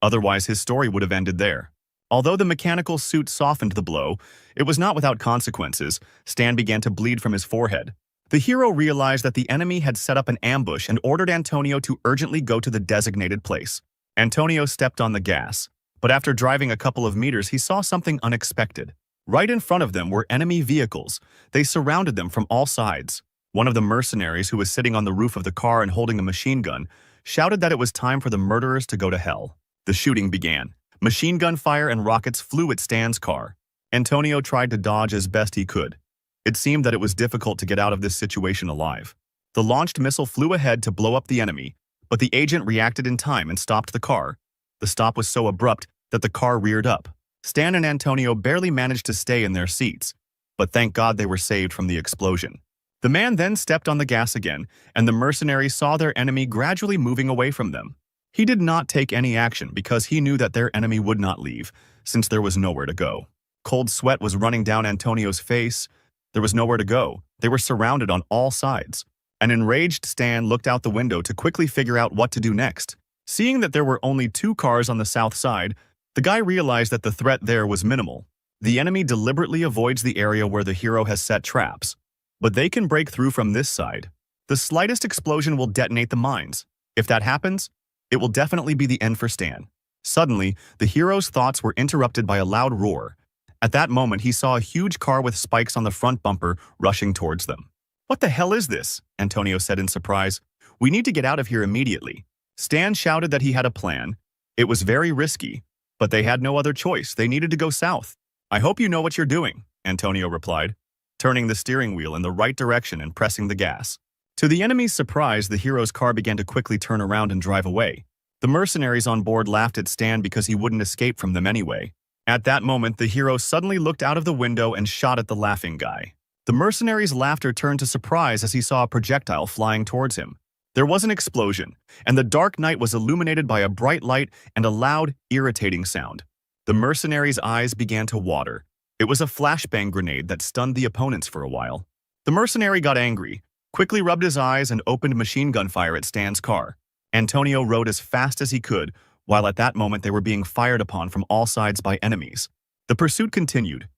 Otherwise, his story would have ended there. Although the mechanical suit softened the blow, it was not without consequences. Stan began to bleed from his forehead. The hero realized that the enemy had set up an ambush and ordered Antonio to urgently go to the designated place. Antonio stepped on the gas, but after driving a couple of meters, he saw something unexpected. Right in front of them were enemy vehicles. They surrounded them from all sides. One of the mercenaries, who was sitting on the roof of the car and holding a machine gun, shouted that it was time for the murderers to go to hell. The shooting began. Machine gun fire and rockets flew at Stan's car. Antonio tried to dodge as best he could. It seemed that it was difficult to get out of this situation alive. The launched missile flew ahead to blow up the enemy, but the agent reacted in time and stopped the car. The stop was so abrupt that the car reared up. Stan and Antonio barely managed to stay in their seats, but thank God they were saved from the explosion. The man then stepped on the gas again, and the mercenaries saw their enemy gradually moving away from them. He did not take any action because he knew that their enemy would not leave, since there was nowhere to go. Cold sweat was running down Antonio's face. There was nowhere to go. They were surrounded on all sides. An enraged Stan looked out the window to quickly figure out what to do next. Seeing that there were only 2 cars on the south side, the guy realized that the threat there was minimal. The enemy deliberately avoids the area where the hero has set traps, but they can break through from this side. The slightest explosion will detonate the mines. If that happens, it will definitely be the end for Stan. Suddenly, the hero's thoughts were interrupted by a loud roar. At that moment, he saw a huge car with spikes on the front bumper rushing towards them. "What the hell is this?" Antonio said in surprise. "We need to get out of here immediately." Stan shouted that he had a plan. It was very risky, but they had no other choice. They needed to go south. "I hope you know what you're doing," Antonio replied, turning the steering wheel in the right direction and pressing the gas. To the enemy's surprise, the hero's car began to quickly turn around and drive away. The mercenaries on board laughed at Stan because he wouldn't escape from them anyway. At that moment, the hero suddenly looked out of the window and shot at the laughing guy. The mercenary's laughter turned to surprise as he saw a projectile flying towards him. There was an explosion, and the dark night was illuminated by a bright light and a loud, irritating sound. The mercenary's eyes began to water. It was a flashbang grenade that stunned the opponents for a while. The mercenary got angry, quickly rubbed his eyes and opened machine gun fire at Stan's car. Antonio rode as fast as he could, while at that moment they were being fired upon from all sides by enemies. The pursuit continued,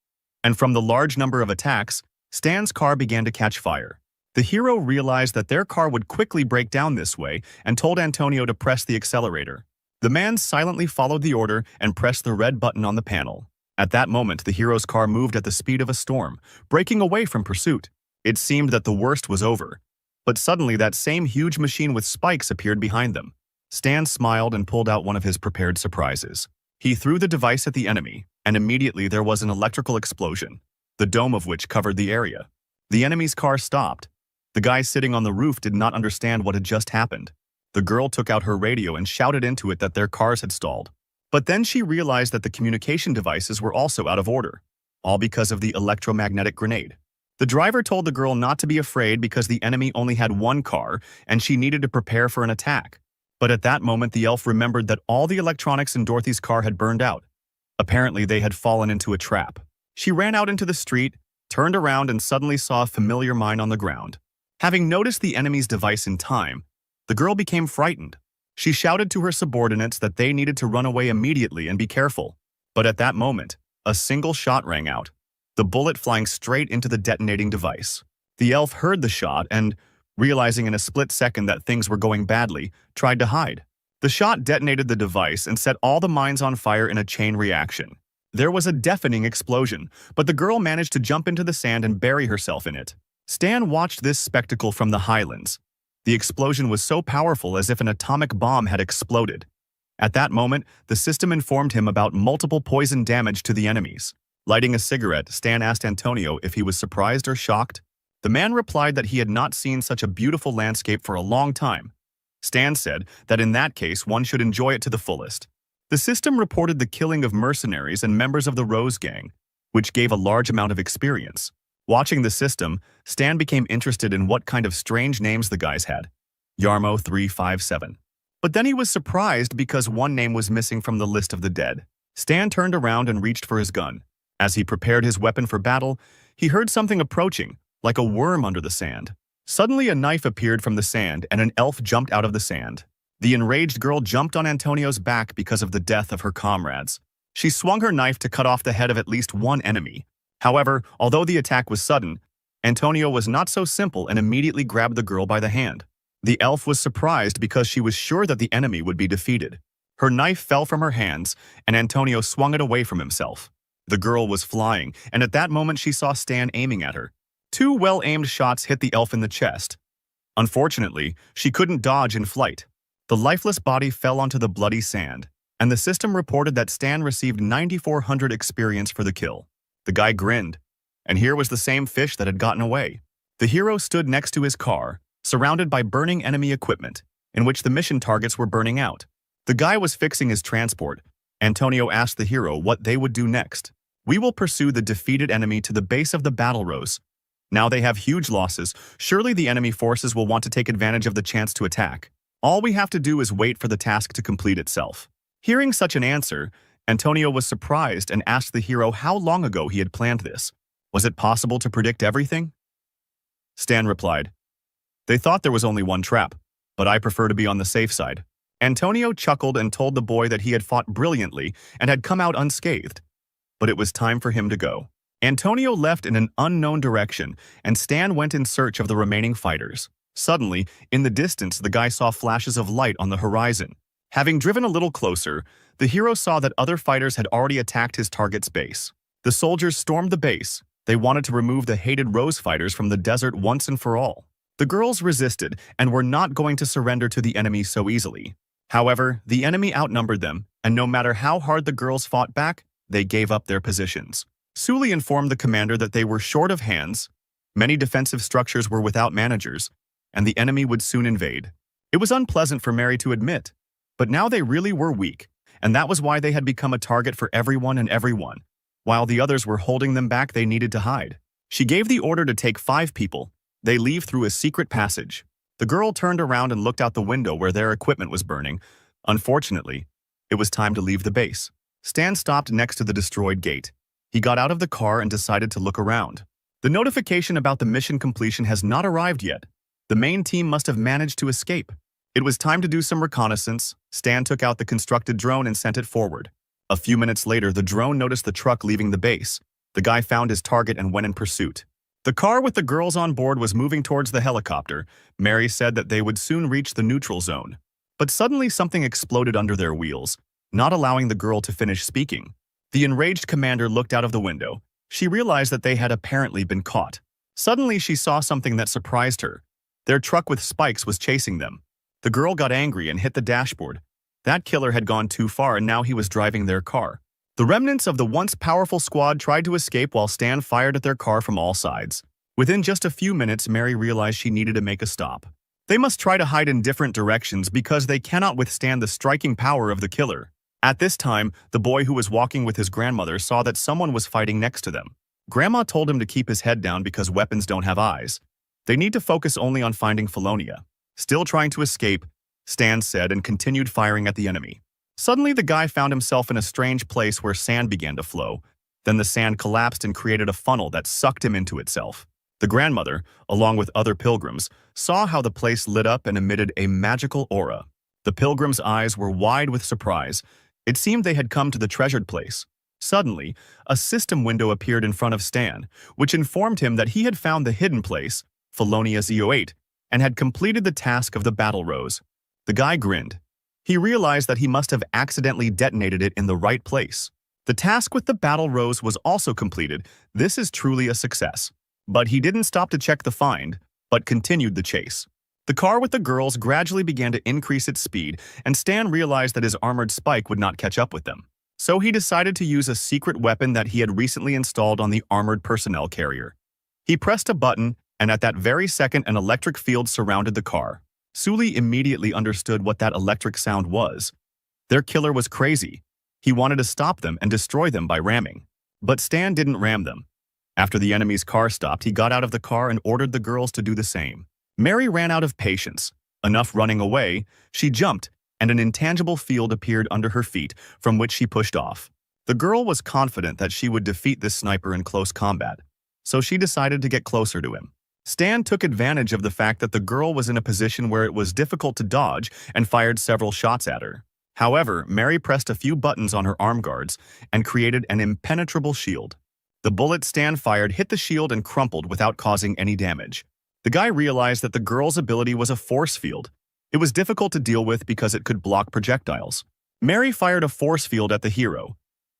and from the large number of attacks, Stan's car began to catch fire. The hero realized that their car would quickly break down this way and told Antonio to press the accelerator. The man silently followed the order and pressed the red button on the panel. At that moment, the hero's car moved at the speed of a storm, breaking away from pursuit. It seemed that the worst was over. But suddenly that same huge machine with spikes appeared behind them. Stan smiled and pulled out one of his prepared surprises. He threw the device at the enemy, and immediately there was an electrical explosion, the dome of which covered the area. The enemy's car stopped. The guy sitting on the roof did not understand what had just happened. The girl took out her radio and shouted into it that their cars had stalled. But then she realized that the communication devices were also out of order, all because of the electromagnetic grenade. The driver told the girl not to be afraid because the enemy only had one car and she needed to prepare for an attack. But at that moment, the elf remembered that all the electronics in Dorothy's car had burned out. Apparently, they had fallen into a trap. She ran out into the street, turned around, and suddenly saw a familiar mine on the ground. Having noticed the enemy's device in time, the girl became frightened. She shouted to her subordinates that they needed to run away immediately and be careful. But at that moment, a single shot rang out, the bullet flying straight into the detonating device. The elf heard the shot and, realizing in a split second that things were going badly, tried to hide. The shot detonated the device and set all the mines on fire in a chain reaction. There was a deafening explosion, but the girl managed to jump into the sand and bury herself in it. Stan watched this spectacle from the highlands. The explosion was so powerful as if an atomic bomb had exploded. At that moment, the system informed him about multiple poison damage to the enemies. Lighting a cigarette, Stan asked Antonio if he was surprised or shocked. The man replied that he had not seen such a beautiful landscape for a long time. Stan said that in that case, one should enjoy it to the fullest. The system reported the killing of mercenaries and members of the Rose Gang, which gave a large amount of experience. Watching the system, Stan became interested in what kind of strange names the guys had. Yarmo 357. But then he was surprised because one name was missing from the list of the dead. Stan turned around and reached for his gun. As he prepared his weapon for battle, he heard something approaching, like a worm under the sand. Suddenly, a knife appeared from the sand and an elf jumped out of the sand. The enraged girl jumped on Antonio's back because of the death of her comrades. She swung her knife to cut off the head of at least one enemy. However, although the attack was sudden, Antonio was not so simple and immediately grabbed the girl by the hand. The elf was surprised because she was sure that the enemy would be defeated. Her knife fell from her hands, and Antonio swung it away from himself. The girl was flying, and at that moment she saw Stan aiming at her. Two well-aimed shots hit the elf in the chest. Unfortunately, she couldn't dodge in flight. The lifeless body fell onto the bloody sand, and the system reported that Stan received 9,400 experience for the kill. The guy grinned, and here was the same fish that had gotten away. The hero stood next to his car, surrounded by burning enemy equipment, in which the mission targets were burning out. The guy was fixing his transport. Antonio asked the hero what they would do next. "We will pursue the defeated enemy to the base of the battle rose. Now they have huge losses. Surely the enemy forces will want to take advantage of the chance to attack. All we have to do is wait for the task to complete itself." Hearing such an answer, Antonio was surprised and asked the hero how long ago he had planned this. Was it possible to predict everything? Stan replied, "They thought there was only one trap, but I prefer to be on the safe side." Antonio chuckled and told the boy that he had fought brilliantly and had come out unscathed. But it was time for him to go. Antonio left in an unknown direction, and Stan went in search of the remaining fighters. Suddenly, in the distance, the guy saw flashes of light on the horizon. Having driven a little closer, the hero saw that other fighters had already attacked his target's base. The soldiers stormed the base. They wanted to remove the hated Rose fighters from the desert once and for all. The girls resisted and were not going to surrender to the enemy so easily. However, the enemy outnumbered them, and no matter how hard the girls fought back, they gave up their positions. Sully informed the commander that they were short of hands, many defensive structures were without managers, and the enemy would soon invade. It was unpleasant for Mary to admit, but now they really were weak, and that was why they had become a target for everyone and everyone. While the others were holding them back, they needed to hide. She gave the order to take 5 people. They leave through a secret passage. The girl turned around and looked out the window where their equipment was burning. Unfortunately, it was time to leave the base. Stan stopped next to the destroyed gate. He got out of the car and decided to look around. The notification about the mission completion has not arrived yet. The main team must have managed to escape. It was time to do some reconnaissance. Stan took out the constructed drone and sent it forward. A few minutes later, the drone noticed the truck leaving the base. The guy found his target and went in pursuit. The car with the girls on board was moving towards the helicopter. Mary said that they would soon reach the neutral zone. But suddenly something exploded under their wheels, not allowing the girl to finish speaking. The enraged commander looked out of the window. She realized that they had apparently been caught. Suddenly she saw something that surprised her. Their truck with spikes was chasing them. The girl got angry and hit the dashboard. That killer had gone too far and now he was driving their car. The remnants of the once powerful squad tried to escape while Stan fired at their car from all sides. Within just a few minutes, Mary realized she needed to make a stop. They must try to hide in different directions because they cannot withstand the striking power of the killer. At this time, the boy who was walking with his grandmother saw that someone was fighting next to them. Grandma told him to keep his head down because weapons don't have eyes. They need to focus only on finding Felonia. Still trying to escape, Stan said and continued firing at the enemy. Suddenly, the guy found himself in a strange place where sand began to flow. Then the sand collapsed and created a funnel that sucked him into itself. The grandmother, along with other pilgrims, saw how the place lit up and emitted a magical aura. The pilgrims' eyes were wide with surprise. It seemed they had come to the treasured place. Suddenly, a system window appeared in front of Stan, which informed him that he had found the hidden place, Felonia Z08, and had completed the task of the battle rose. The guy grinned. He realized that he must have accidentally detonated it in the right place. The task with the battle rose was also completed. This is truly a success. But he didn't stop to check the find, but continued the chase. The car with the girls gradually began to increase its speed, and Stan realized that his armored spike would not catch up with them. So he decided to use a secret weapon that he had recently installed on the armored personnel carrier. He pressed a button, and at that very second an electric field surrounded the car. Sully immediately understood what that electric sound was. Their killer was crazy. He wanted to stop them and destroy them by ramming. But Stan didn't ram them. After the enemy's car stopped, he got out of the car and ordered the girls to do the same. Mary ran out of patience. Enough running away, she jumped, and an intangible field appeared under her feet, from which she pushed off. The girl was confident that she would defeat this sniper in close combat, so she decided to get closer to him. Stan took advantage of the fact that the girl was in a position where it was difficult to dodge and fired several shots at her. However, Mary pressed a few buttons on her arm guards and created an impenetrable shield. The bullet Stan fired hit the shield and crumpled without causing any damage. The guy realized that the girl's ability was a force field. It was difficult to deal with because it could block projectiles. Mary fired a force field at the hero,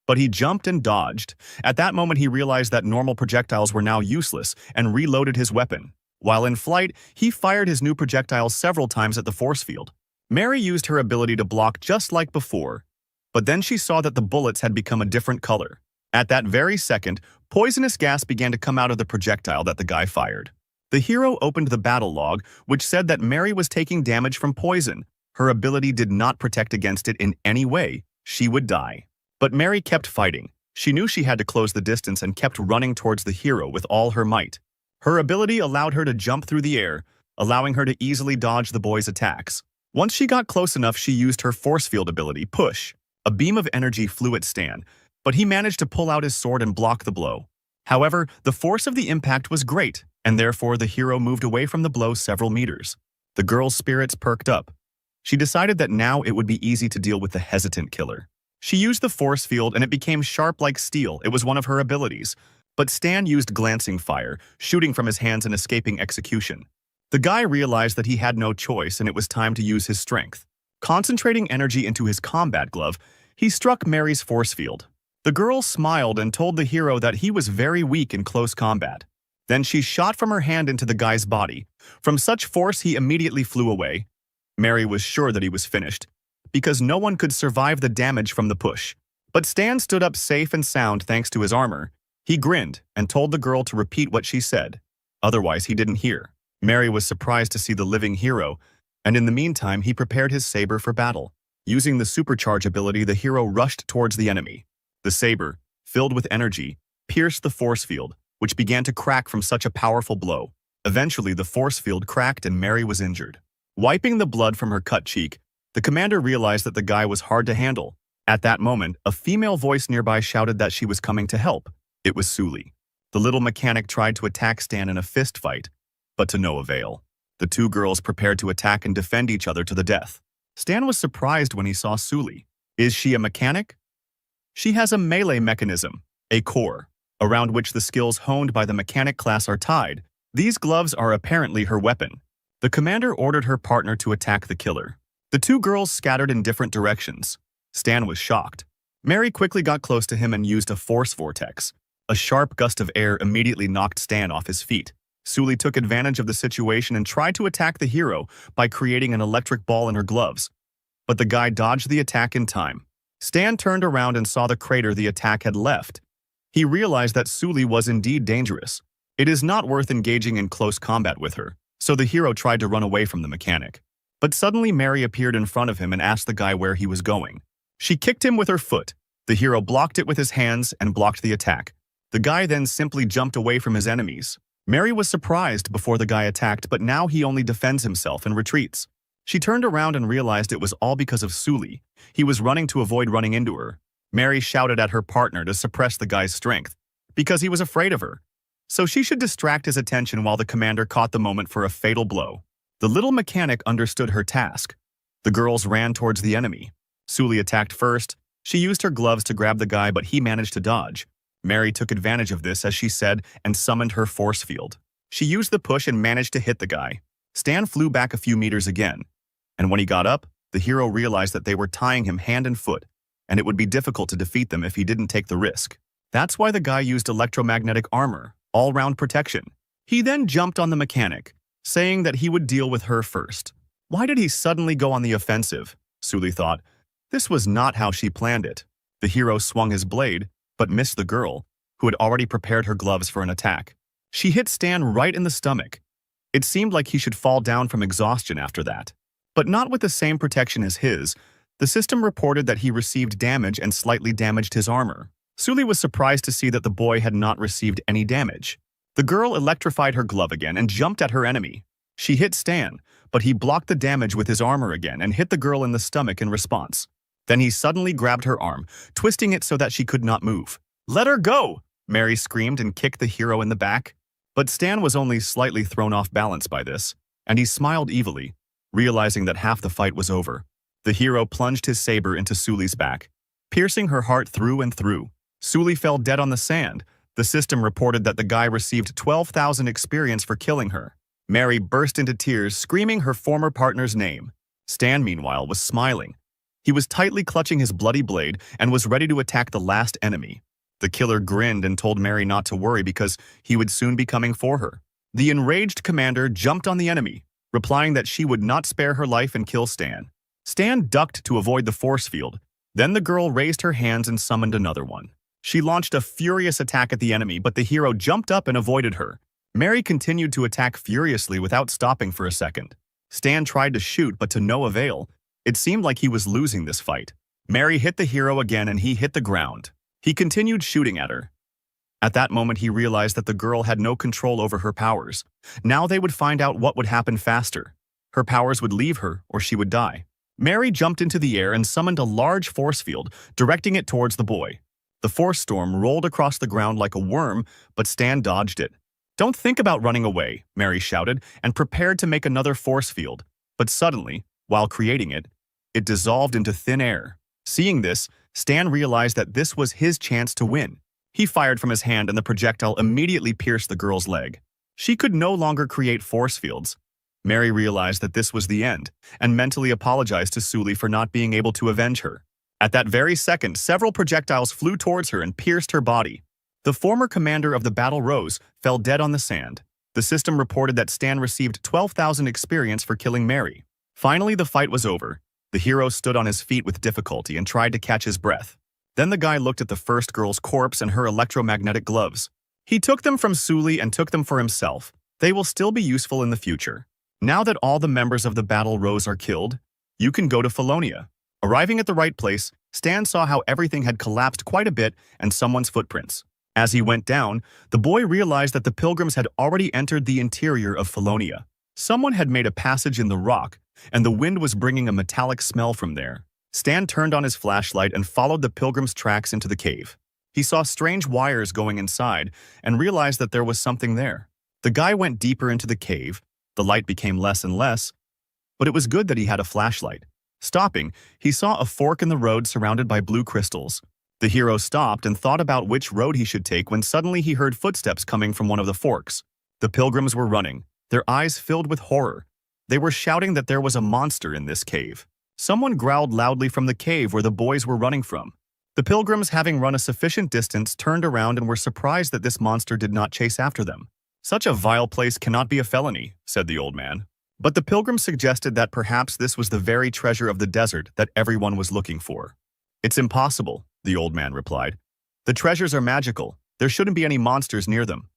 but he jumped and dodged. At that moment, he realized that normal projectiles were now useless and reloaded his weapon. While in flight, he fired his new projectile several times at the force field. Mary used her ability to block just like before, but then she saw that the bullets had become a different color. At that very second, poisonous gas began to come out of the projectile that the guy fired. The hero opened the battle log, which said that Mary was taking damage from poison. Her ability did not protect against it in any way. She would die. But Mary kept fighting. She knew she had to close the distance and kept running towards the hero with all her might. Her ability allowed her to jump through the air, allowing her to easily dodge the boy's attacks. Once she got close enough, she used her force field ability, Push. A beam of energy flew at Stan, but he managed to pull out his sword and block the blow. However, the force of the impact was great, and therefore the hero moved away from the blow several meters. The girl's spirits perked up. She decided that now it would be easy to deal with the hesitant killer. She used the force field and it became sharp like steel. It was one of her abilities. But Stan used glancing fire, shooting from his hands and escaping execution. The guy realized that he had no choice and it was time to use his strength. Concentrating energy into his combat glove, He struck Mary's force field. The girl smiled and told the hero that he was very weak in close combat. Then she shot from her hand into the guy's body. From such force, he immediately flew away. Mary was sure that he was finished, because no one could survive the damage from the push. But Stan stood up safe and sound thanks to his armor. He grinned and told the girl to repeat what she said. Otherwise, he didn't hear. Mary was surprised to see the living hero, and in the meantime, he prepared his saber for battle. Using the supercharge ability, the hero rushed towards the enemy. The saber, filled with energy, pierced the force field, which began to crack from such a powerful blow. Eventually, the force field cracked and Mary was injured. Wiping the blood from her cut cheek, the commander realized that the guy was hard to handle. At that moment, a female voice nearby shouted that she was coming to help. It was Suli. The little mechanic tried to attack Stan in a fist fight, but to no avail. The two girls prepared to attack and defend each other to the death. Stan was surprised when he saw Suli. Is she a mechanic? She has a melee mechanism, a core, around which the skills honed by the mechanic class are tied. These gloves are apparently her weapon. The commander ordered her partner to attack the killer. The two girls scattered in different directions. Stan was shocked. Mary quickly got close to him and used a force vortex. A sharp gust of air immediately knocked Stan off his feet. Suli took advantage of the situation and tried to attack the hero by creating an electric ball in her gloves. But the guy dodged the attack in time. Stan turned around and saw the crater the attack had left. He realized that Suli was indeed dangerous. It is not worth engaging in close combat with her, so the hero tried to run away from the mechanic. But suddenly Mary appeared in front of him and asked the guy where he was going. She kicked him with her foot. The hero blocked it with his hands and blocked the attack. The guy then simply jumped away from his enemies. Mary was surprised before the guy attacked, but now he only defends himself and retreats. She turned around and realized it was all because of Suli. He was running to avoid running into her. Mary shouted at her partner to suppress the guy's strength, because he was afraid of her. So she should distract his attention while the commander caught the moment for a fatal blow. The little mechanic understood her task. The girls ran towards the enemy. Suli attacked first. She used her gloves to grab the guy, but he managed to dodge. Mary took advantage of this, as she said, and summoned her force field. She used the push and managed to hit the guy. Stan flew back a few meters again, and when he got up, the hero realized that they were tying him hand and foot, and it would be difficult to defeat them if he didn't take the risk. That's why the guy used electromagnetic armor, all-round protection. He then jumped on the mechanic, saying that he would deal with her first. Why did he suddenly go on the offensive? Suli thought. This was not how she planned it. The hero swung his blade, but missed the girl, who had already prepared her gloves for an attack. She hit Stan right in the stomach. It seemed like he should fall down from exhaustion after that. But not with the same protection as his. The system reported that he received damage and slightly damaged his armor. Suli was surprised to see that the boy had not received any damage. The girl electrified her glove again and jumped at her enemy. She hit Stan, but he blocked the damage with his armor again and hit the girl in the stomach in response. Then he suddenly grabbed her arm, twisting it so that she could not move. "Let her go!" Mary screamed and kicked the hero in the back. But Stan was only slightly thrown off balance by this, and he smiled evilly, realizing that half the fight was over. The hero plunged his saber into Suli's back, piercing her heart through and through. Suli fell dead on the sand. The system reported that the guy received 12,000 experience for killing her. Mary burst into tears, screaming her former partner's name. Stan, meanwhile, was smiling. He was tightly clutching his bloody blade and was ready to attack the last enemy. The killer grinned and told Mary not to worry because he would soon be coming for her. The enraged commander jumped on the enemy, replying that she would not spare her life and kill Stan. Stan ducked to avoid the force field. Then the girl raised her hands and summoned another one. She launched a furious attack at the enemy, but the hero jumped up and avoided her. Mary continued to attack furiously without stopping for a second. Stan tried to shoot, but to no avail. It seemed like he was losing this fight. Mary hit the hero again and he hit the ground. He continued shooting at her. At that moment, he realized that the girl had no control over her powers. Now they would find out what would happen faster. Her powers would leave her or she would die. Mary jumped into the air and summoned a large force field, directing it towards the boy. The force storm rolled across the ground like a worm, but Stan dodged it. "Don't think about running away," Mary shouted, and prepared to make another force field. But suddenly, while creating it, it dissolved into thin air. Seeing this, Stan realized that this was his chance to win. He fired from his hand and the projectile immediately pierced the girl's leg. She could no longer create force fields. Mary realized that this was the end, and mentally apologized to Suli for not being able to avenge her. At that very second, several projectiles flew towards her and pierced her body. The former commander of the Battle Rose fell dead on the sand. The system reported that Stan received 12,000 experience for killing Mary. Finally, the fight was over. The hero stood on his feet with difficulty and tried to catch his breath. Then the guy looked at the first girl's corpse and her electromagnetic gloves. He took them from Suli and took them for himself. They will still be useful in the future. Now that all the members of the Battle Rose are killed, you can go to Felonia. Arriving at the right place, Stan saw how everything had collapsed quite a bit and someone's footprints. As he went down, the boy realized that the pilgrims had already entered the interior of Felonia. Someone had made a passage in the rock, and the wind was bringing a metallic smell from there. Stan turned on his flashlight and followed the pilgrims' tracks into the cave. He saw strange wires going inside and realized that there was something there. The guy went deeper into the cave. The light became less and less, but it was good that he had a flashlight. Stopping, he saw a fork in the road surrounded by blue crystals. The hero stopped and thought about which road he should take when suddenly he heard footsteps coming from one of the forks. The pilgrims were running, their eyes filled with horror. They were shouting that there was a monster in this cave. Someone growled loudly from the cave where the boys were running from. The pilgrims, having run a sufficient distance, turned around and were surprised that this monster did not chase after them. "Such a vile place cannot be a felony," said the old man. But the pilgrims suggested that perhaps this was the very treasure of the desert that everyone was looking for. "It's impossible," the old man replied. "The treasures are magical. There shouldn't be any monsters near them."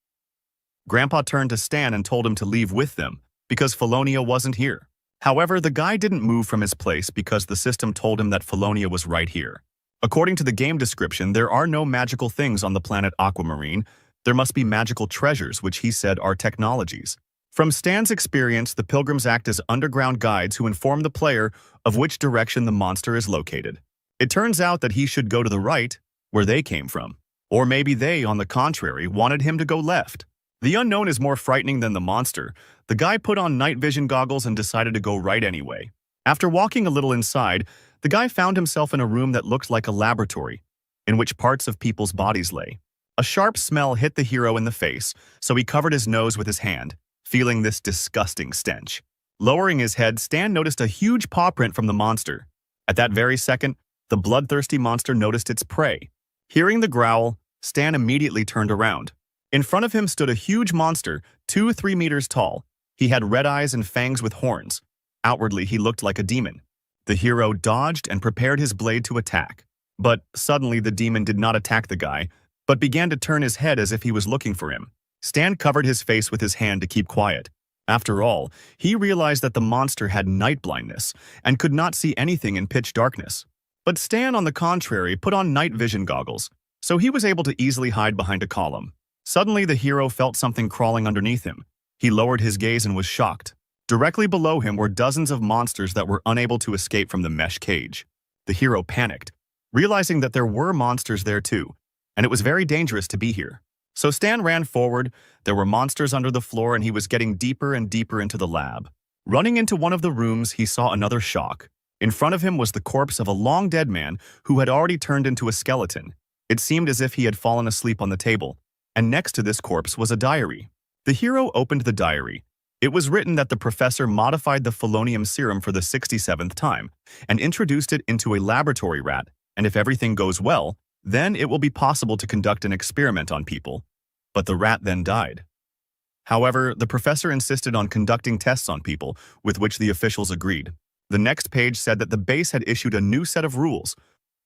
Grandpa turned to Stan and told him to leave with them, because Felonia wasn't here. However, the guy didn't move from his place because the system told him that Felonia was right here. According to the game description, there are no magical things on the planet Aquamarine. There must be magical treasures, which he said are technologies. From Stan's experience, the pilgrims act as underground guides who inform the player of which direction the monster is located. It turns out that he should go to the right, where they came from. Or maybe they, on the contrary, wanted him to go left. The unknown is more frightening than the monster. The guy put on night vision goggles and decided to go right anyway. After walking a little inside, the guy found himself in a room that looked like a laboratory, in which parts of people's bodies lay. A sharp smell hit the hero in the face, so he covered his nose with his hand, feeling this disgusting stench. Lowering his head, Stan noticed a huge paw print from the monster. At that very second, the bloodthirsty monster noticed its prey. Hearing the growl, Stan immediately turned around. In front of him stood a huge monster, 2-3 meters tall. He had red eyes and fangs with horns. Outwardly, he looked like a demon. The hero dodged and prepared his blade to attack. But suddenly, the demon did not attack the guy, but began to turn his head as if he was looking for him. Stan covered his face with his hand to keep quiet. After all, he realized that the monster had night blindness and could not see anything in pitch darkness. But Stan, on the contrary, put on night vision goggles, so he was able to easily hide behind a column. Suddenly, the hero felt something crawling underneath him. He lowered his gaze and was shocked. Directly below him were dozens of monsters that were unable to escape from the mesh cage. The hero panicked, realizing that there were monsters there too, and it was very dangerous to be here. So Stan ran forward. There were monsters under the floor, and he was getting deeper and deeper into the lab. Running into one of the rooms, he saw another shock. In front of him was the corpse of a long-dead man who had already turned into a skeleton. It seemed as if he had fallen asleep on the table, and next to this corpse was a diary. The hero opened the diary. It was written that the professor modified the Felonium serum for the 67th time and introduced it into a laboratory rat, and if everything goes well, then it will be possible to conduct an experiment on people. But the rat then died. However, the professor insisted on conducting tests on people, with which the officials agreed. The next page said that the base had issued a new set of rules.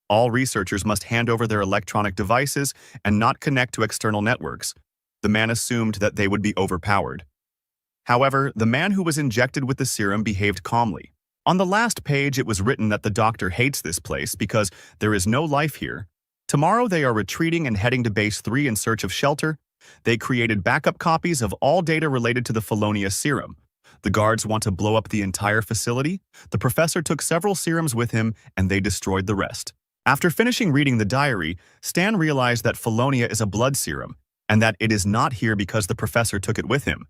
All researchers must hand over their electronic devices and not connect to external networks. The man assumed that they would be overpowered. However, the man who was injected with the serum behaved calmly. On the last page, it was written that the doctor hates this place because there is no life here. Tomorrow, they are retreating and heading to Base 3 in search of shelter. They created backup copies of all data related to the Felonia serum. The guards want to blow up the entire facility. The professor took several serums with him, and they destroyed the rest. After finishing reading the diary, Stan realized that Felonia is a blood serum, and that it is not here because the professor took it with him.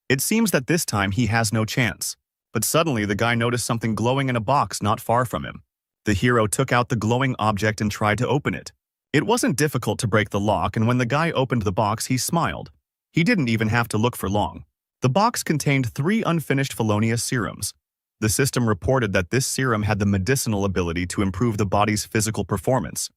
It seems that this time he has no chance. But suddenly, the guy noticed something glowing in a box not far from him. The hero took out the glowing object and tried to open it. It wasn't difficult to break the lock, and when the guy opened the box, he smiled. He didn't even have to look for long. The box contained 3 unfinished Felonia serums. The system reported that this serum had the medicinal ability to improve the body's physical performance.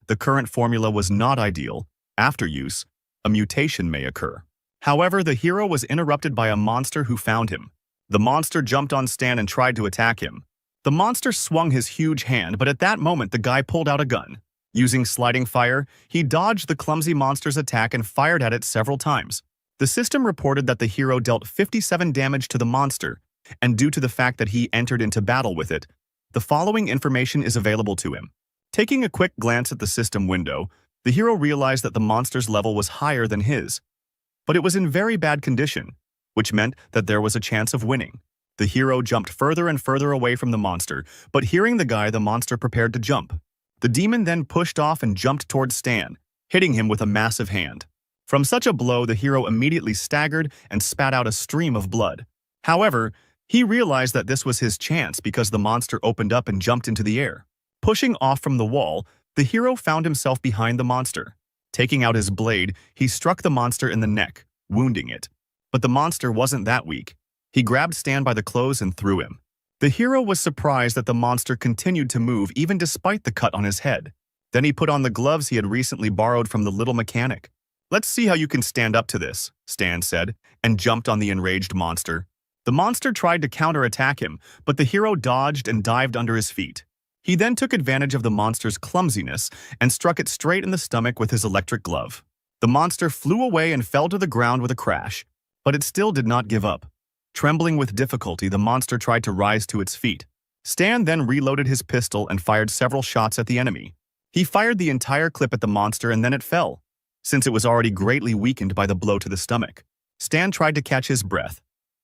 The current formula was not ideal. After use, a mutation may occur. However, the hero was interrupted by a monster who found him. The monster jumped on Stan and tried to attack him. The monster swung his huge hand, but at that moment the guy pulled out a gun. Using sliding fire, he dodged the clumsy monster's attack and fired at it several times. The system reported that the hero dealt 57 damage to the monster, and due to the fact that he entered into battle with it, the following information is available to him. Taking a quick glance at the system window, the hero realized that the monster's level was higher than his, but it was in very bad condition, which meant that there was a chance of winning. The hero jumped further and further away from the monster, but hearing the guy, the monster prepared to jump. The demon then pushed off and jumped towards Stan, hitting him with a massive hand. From such a blow, the hero immediately staggered and spat out a stream of blood. However, he realized that this was his chance because the monster opened up and jumped into the air. Pushing off from the wall, the hero found himself behind the monster. Taking out his blade, he struck the monster in the neck, wounding it. But the monster wasn't that weak. He grabbed Stan by the clothes and threw him. The hero was surprised that the monster continued to move even despite the cut on his head. Then he put on the gloves he had recently borrowed from the little mechanic. "Let's see how you can stand up to this," Stan said, and jumped on the enraged monster. The monster tried to counterattack him, but the hero dodged and dived under his feet. He then took advantage of the monster's clumsiness and struck it straight in the stomach with his electric glove. The monster flew away and fell to the ground with a crash, but it still did not give up. Trembling with difficulty, the monster tried to rise to its feet. Stan then reloaded his pistol and fired several shots at the enemy. He fired the entire clip at the monster and then it fell, since it was already greatly weakened by the blow to the stomach. Stan tried to catch his breath.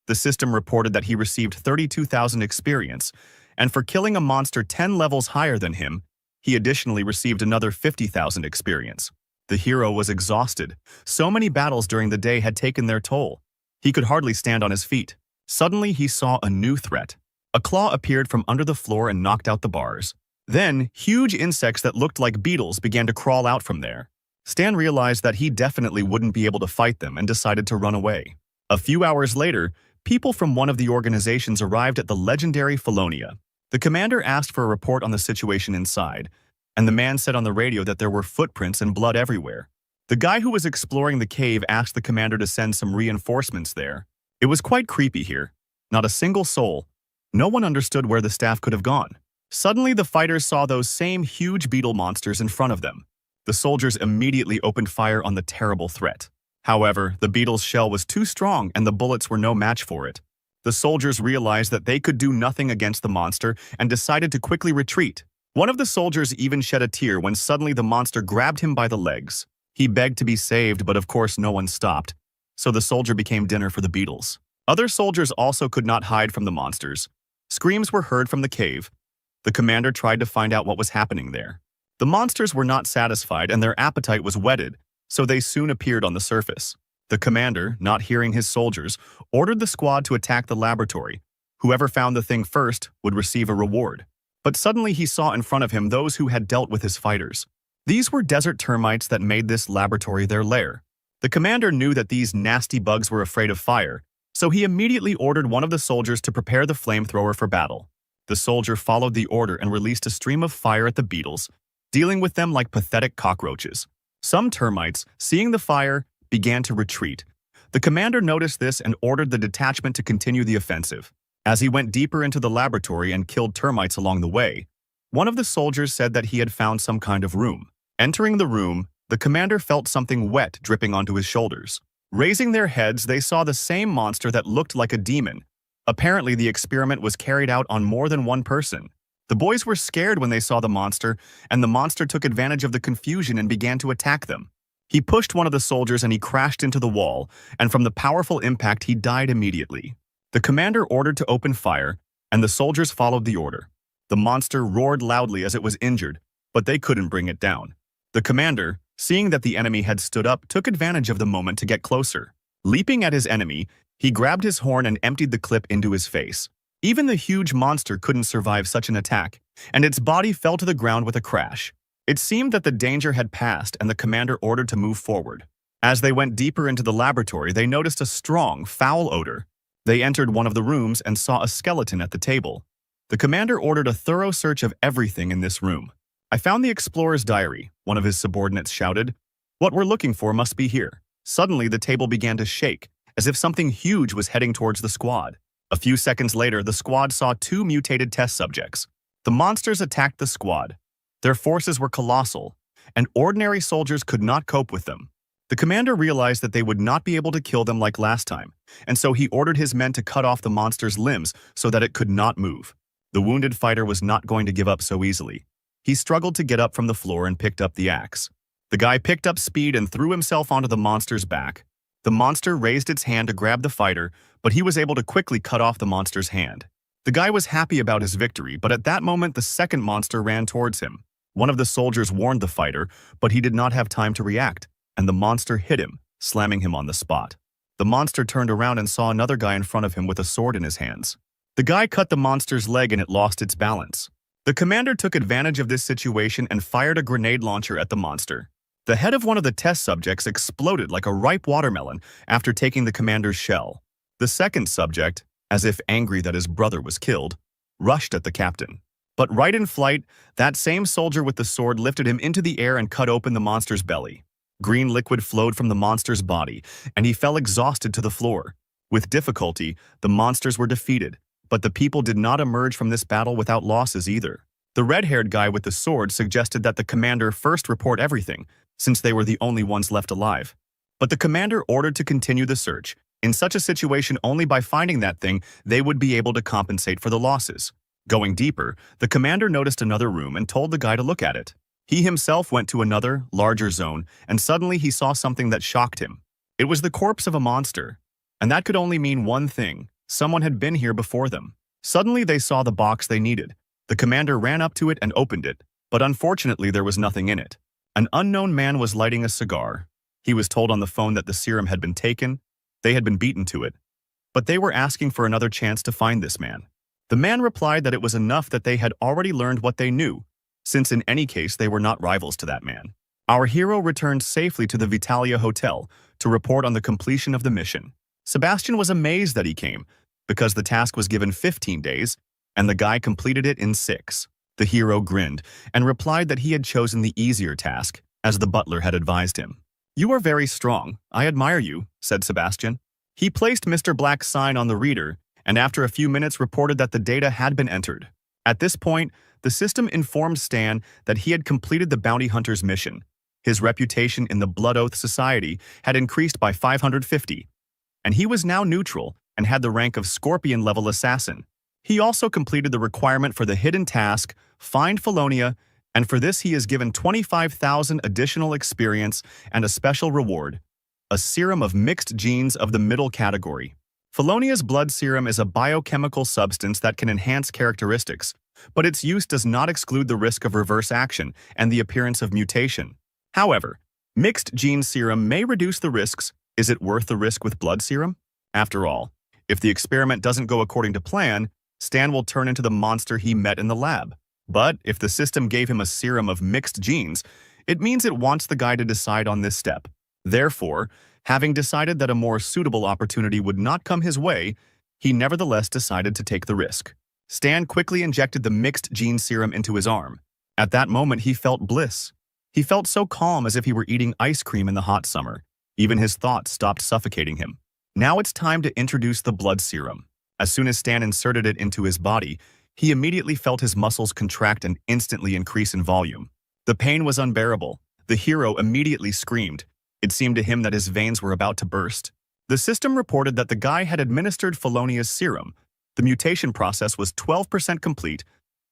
The system reported that he received 32,000 experience, and for killing a monster 10 levels higher than him, he additionally received another 50,000 experience. The hero was exhausted. So many battles during the day had taken their toll. He could hardly stand on his feet. Suddenly, he saw a new threat. A claw appeared from under the floor and knocked out the bars. Then, huge insects that looked like beetles began to crawl out from there. Stan realized that he definitely wouldn't be able to fight them and decided to run away. A few hours later, people from one of the organizations arrived at the legendary Felonia. The commander asked for a report on the situation inside, and the man said on the radio that there were footprints and blood everywhere. The guy who was exploring the cave asked the commander to send some reinforcements there. It was quite creepy here. Not a single soul. No one understood where the staff could have gone. Suddenly, the fighters saw those same huge beetle monsters in front of them. The soldiers immediately opened fire on the terrible threat. However, the beetle's shell was too strong and the bullets were no match for it. The soldiers realized that they could do nothing against the monster and decided to quickly retreat. One of the soldiers even shed a tear when suddenly the monster grabbed him by the legs. He begged to be saved, but of course no one stopped, so the soldier became dinner for the beetles. Other soldiers also could not hide from the monsters. Screams were heard from the cave. The commander tried to find out what was happening there. The monsters were not satisfied and their appetite was whetted, so they soon appeared on the surface. The commander, not hearing his soldiers, ordered the squad to attack the laboratory. Whoever found the thing first would receive a reward. But suddenly he saw in front of him those who had dealt with his fighters. These were desert termites that made this laboratory their lair. The commander knew that these nasty bugs were afraid of fire, so he immediately ordered one of the soldiers to prepare the flamethrower for battle. The soldier followed the order and released a stream of fire at the beetles, dealing with them like pathetic cockroaches. Some termites, seeing the fire, began to retreat. The commander noticed this and ordered the detachment to continue the offensive. As he went deeper into the laboratory and killed termites along the way, one of the soldiers said that he had found some kind of room. Entering the room, the commander felt something wet dripping onto his shoulders. Raising their heads, they saw the same monster that looked like a demon. Apparently, the experiment was carried out on more than one person. The boys were scared when they saw the monster, and the monster took advantage of the confusion and began to attack them. He pushed one of the soldiers and he crashed into the wall, and from the powerful impact, he died immediately. The commander ordered to open fire, and the soldiers followed the order. The monster roared loudly as it was injured, but they couldn't bring it down. The commander, seeing that the enemy had stood up, took advantage of the moment to get closer. Leaping at his enemy, he grabbed his horn and emptied the clip into his face. Even the huge monster couldn't survive such an attack, and its body fell to the ground with a crash. It seemed that the danger had passed and the commander ordered to move forward. As they went deeper into the laboratory, they noticed a strong, foul odor. They entered one of the rooms and saw a skeleton at the table. The commander ordered a thorough search of everything in this room. "I found the explorer's diary," one of his subordinates shouted. "What we're looking for must be here." Suddenly, the table began to shake, as if something huge was heading towards the squad. A few seconds later, the squad saw two mutated test subjects. The monsters attacked the squad. Their forces were colossal, and ordinary soldiers could not cope with them. The commander realized that they would not be able to kill them like last time, and so he ordered his men to cut off the monster's limbs so that it could not move. The wounded fighter was not going to give up so easily. He struggled to get up from the floor and picked up the axe. The guy picked up speed and threw himself onto the monster's back. The monster raised its hand to grab the fighter, but he was able to quickly cut off the monster's hand. The guy was happy about his victory, but at that moment the second monster ran towards him. One of the soldiers warned the fighter, but he did not have time to react, and the monster hit him, slamming him on the spot. The monster turned around and saw another guy in front of him with a sword in his hands. The guy cut the monster's leg and it lost its balance. The commander took advantage of this situation and fired a grenade launcher at the monster. The head of one of the test subjects exploded like a ripe watermelon after taking the commander's shell. The second subject, as if angry that his brother was killed, rushed at the captain. But right in flight, that same soldier with the sword lifted him into the air and cut open the monster's belly. Green liquid flowed from the monster's body, and he fell exhausted to the floor. With difficulty, the monsters were defeated, but the people did not emerge from this battle without losses either. The red-haired guy with the sword suggested that the commander first report everything, since they were the only ones left alive. But the commander ordered to continue the search. In such a situation, only by finding that thing, they would be able to compensate for the losses. Going deeper, the commander noticed another room and told the guy to look at it. He himself went to another, larger zone, and suddenly he saw something that shocked him. It was the corpse of a monster. And that could only mean one thing: someone had been here before them. Suddenly they saw the box they needed. The commander ran up to it and opened it, but unfortunately there was nothing in it. An unknown man was lighting a cigar. He was told on the phone that the serum had been taken. They had been beaten to it. But they were asking for another chance to find this man. The man replied that it was enough that they had already learned what they knew, since in any case they were not rivals to that man. Our hero returned safely to the Vitalia Hotel to report on the completion of the mission. Sebastian was amazed that he came, because the task was given 15 days, and the guy completed it in 6. The hero grinned and replied that he had chosen the easier task, as the butler had advised him. "You are very strong. I admire you," said Sebastian. He placed Mr. Black's sign on the reader, and after a few minutes reported that the data had been entered. At this point, the system informed Stan that he had completed the bounty hunter's mission. His reputation in the Blood Oath Society had increased by 550, and he was now neutral and had the rank of Scorpion-level assassin. He also completed the requirement for the hidden task, Find Felonia, and for this he is given 25,000 additional experience and a special reward, a serum of mixed genes of the middle category. Felonia's blood serum is a biochemical substance that can enhance characteristics, but its use does not exclude the risk of reverse action and the appearance of mutation. However, mixed gene serum may reduce the risks. Is it worth the risk with blood serum? After all, if the experiment doesn't go according to plan, Stan will turn into the monster he met in the lab. But if the system gave him a serum of mixed genes, it means it wants the guy to decide on this step. Therefore, having decided that a more suitable opportunity would not come his way, he nevertheless decided to take the risk. Stan quickly injected the mixed gene serum into his arm. At that moment, he felt bliss. He felt so calm as if he were eating ice cream in the hot summer. Even his thoughts stopped suffocating him. Now it's time to introduce the blood serum. As soon as Stan inserted it into his body, he immediately felt his muscles contract and instantly increase in volume. The pain was unbearable. The hero immediately screamed. It seemed to him that his veins were about to burst. The system reported that the guy had administered Felonia's serum. The mutation process was 12% complete.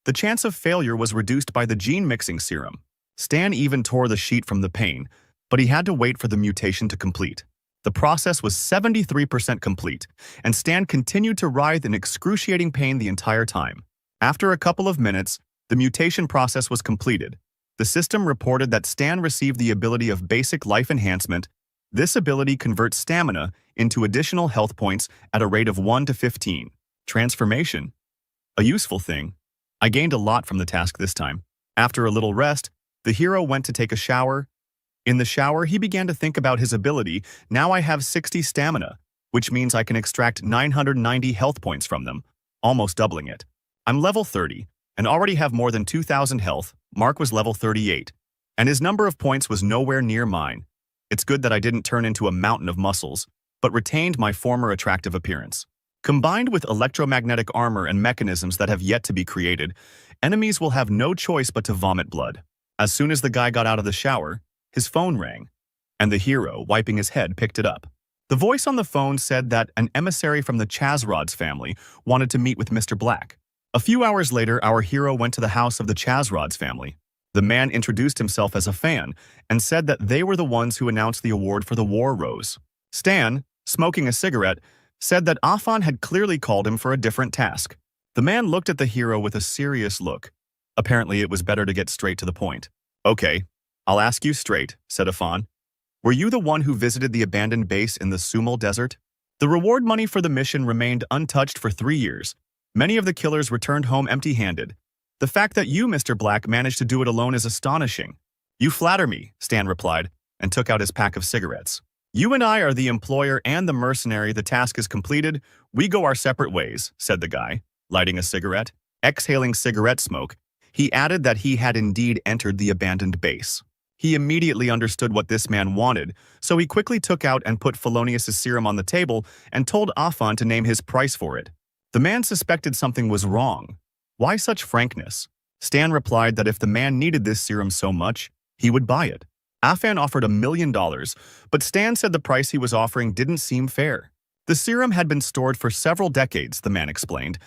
The chance of failure was reduced by the gene-mixing serum. Stan even tore the sheet from the pain, but he had to wait for the mutation to complete. The process was 73% complete, and Stan continued to writhe in excruciating pain the entire time. After a couple of minutes, the mutation process was completed. The system reported that Stan received the ability of Basic Life Enhancement. This ability converts stamina into additional health points at a rate of 1 to 15. Transformation. A useful thing. I gained a lot from the task this time. After a little rest, the hero went to take a shower. In the shower, he began to think about his ability. Now I have 60 stamina. which means I can extract 990 health points from them, almost doubling it. I'm level 30, and already have more than 2,000 health. Mark was level 38, and his number of points was nowhere near mine. It's good that I didn't turn into a mountain of muscles, but retained my former attractive appearance. Combined with electromagnetic armor and mechanisms that have yet to be created, enemies will have no choice but to vomit blood. As soon as the guy got out of the shower, his phone rang, and the hero, wiping his head, picked it up. The voice on the phone said that an emissary from the Chazrod's family wanted to meet with Mr. Black. A few hours later, our hero went to the house of the Chazrod's family. The man introduced himself as a fan and said that they were the ones who announced the award for the War Rose. Stan, smoking a cigarette, said that Afan had clearly called him for a different task. The man looked at the hero with a serious look. Apparently, it was better to get straight to the point. "Okay, I'll ask you straight," said Afan. "Were you the one who visited the abandoned base in the Sumal Desert?" The reward money for the mission remained untouched for 3 years. Many of the killers returned home empty-handed. The fact that you, Mr. Black, managed to do it alone is astonishing. "You flatter me," Stan replied, and took out his pack of cigarettes. "You and I are the employer and the mercenary. The task is completed. We go our separate ways," said the guy, lighting a cigarette. Exhaling cigarette smoke, he added that he had indeed entered the abandoned base. He immediately understood what this man wanted, so he quickly took out and put Felonius' serum on the table and told Afan to name his price for it. The man suspected something was wrong. Why such frankness? Stan replied that if the man needed this serum so much, he would buy it. Afan offered $1 million, but Stan said the price he was offering didn't seem fair. The serum had been stored for several decades, the man explained,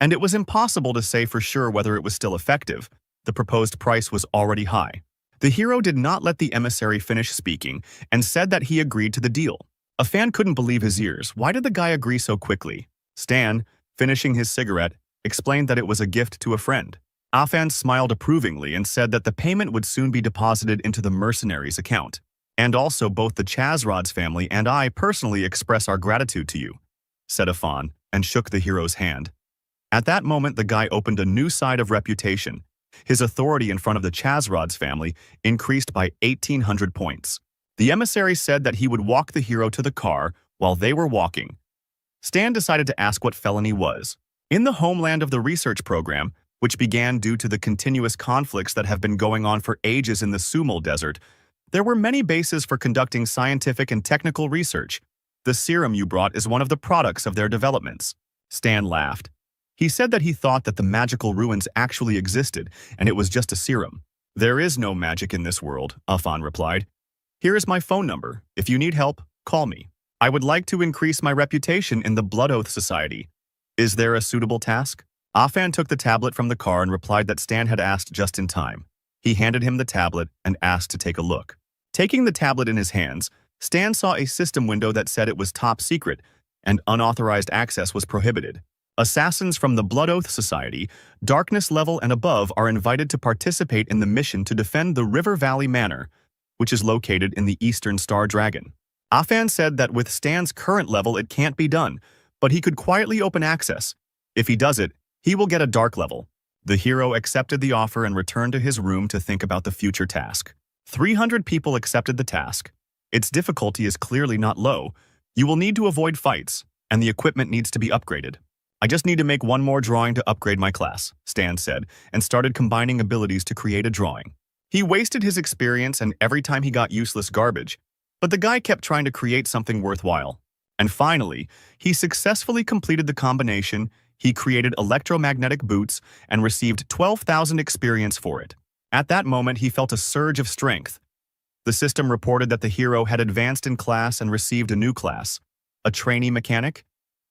and it was impossible to say for sure whether it was still effective. The proposed price was already high. The hero did not let the emissary finish speaking and said that he agreed to the deal. Afan couldn't believe his ears. Why did the guy agree so quickly? Stan, finishing his cigarette, explained that it was a gift to a friend. Afan smiled approvingly and said that the payment would soon be deposited into the mercenaries' account. "And also both the Chazrod's family and I personally express our gratitude to you," said Afan, and shook the hero's hand. At that moment, the guy opened a new side of reputation. His authority in front of the Chazrod's family increased by 1,800 points. The emissary said that he would walk the hero to the car while they were walking. Stan decided to ask what felony was. In the homeland of the research program, which began due to the continuous conflicts that have been going on for ages in the Sumal Desert, there were many bases for conducting scientific and technical research. The serum you brought is one of the products of their developments. Stan laughed. He said that he thought that the magical ruins actually existed, and it was just a serum. "There is no magic in this world," Afan replied. "Here is my phone number. If you need help, call me. I would like to increase my reputation in the Blood Oath Society. Is there a suitable task?" Afan took the tablet from the car and replied that Stan had asked just in time. He handed him the tablet and asked to take a look. Taking the tablet in his hands, Stan saw a system window that said it was top secret and unauthorized access was prohibited. Assassins from the Blood Oath Society, darkness level and above, are invited to participate in the mission to defend the River Valley Manor, which is located in the Eastern Star Dragon. Afan said that with Stan's current level it can't be done, but he could quietly open access. If he does it, he will get a dark level. The hero accepted the offer and returned to his room to think about the future task. 300 people accepted the task. Its difficulty is clearly not low. You will need to avoid fights, and the equipment needs to be upgraded. "I just need to make one more drawing to upgrade my class," Stan said, and started combining abilities to create a drawing. He wasted his experience and every time he got useless garbage, but the guy kept trying to create something worthwhile. And finally, he successfully completed the combination. He created electromagnetic boots and received 12,000 experience for it. At that moment, he felt a surge of strength. The system reported that the hero had advanced in class and received a new class, a trainee mechanic.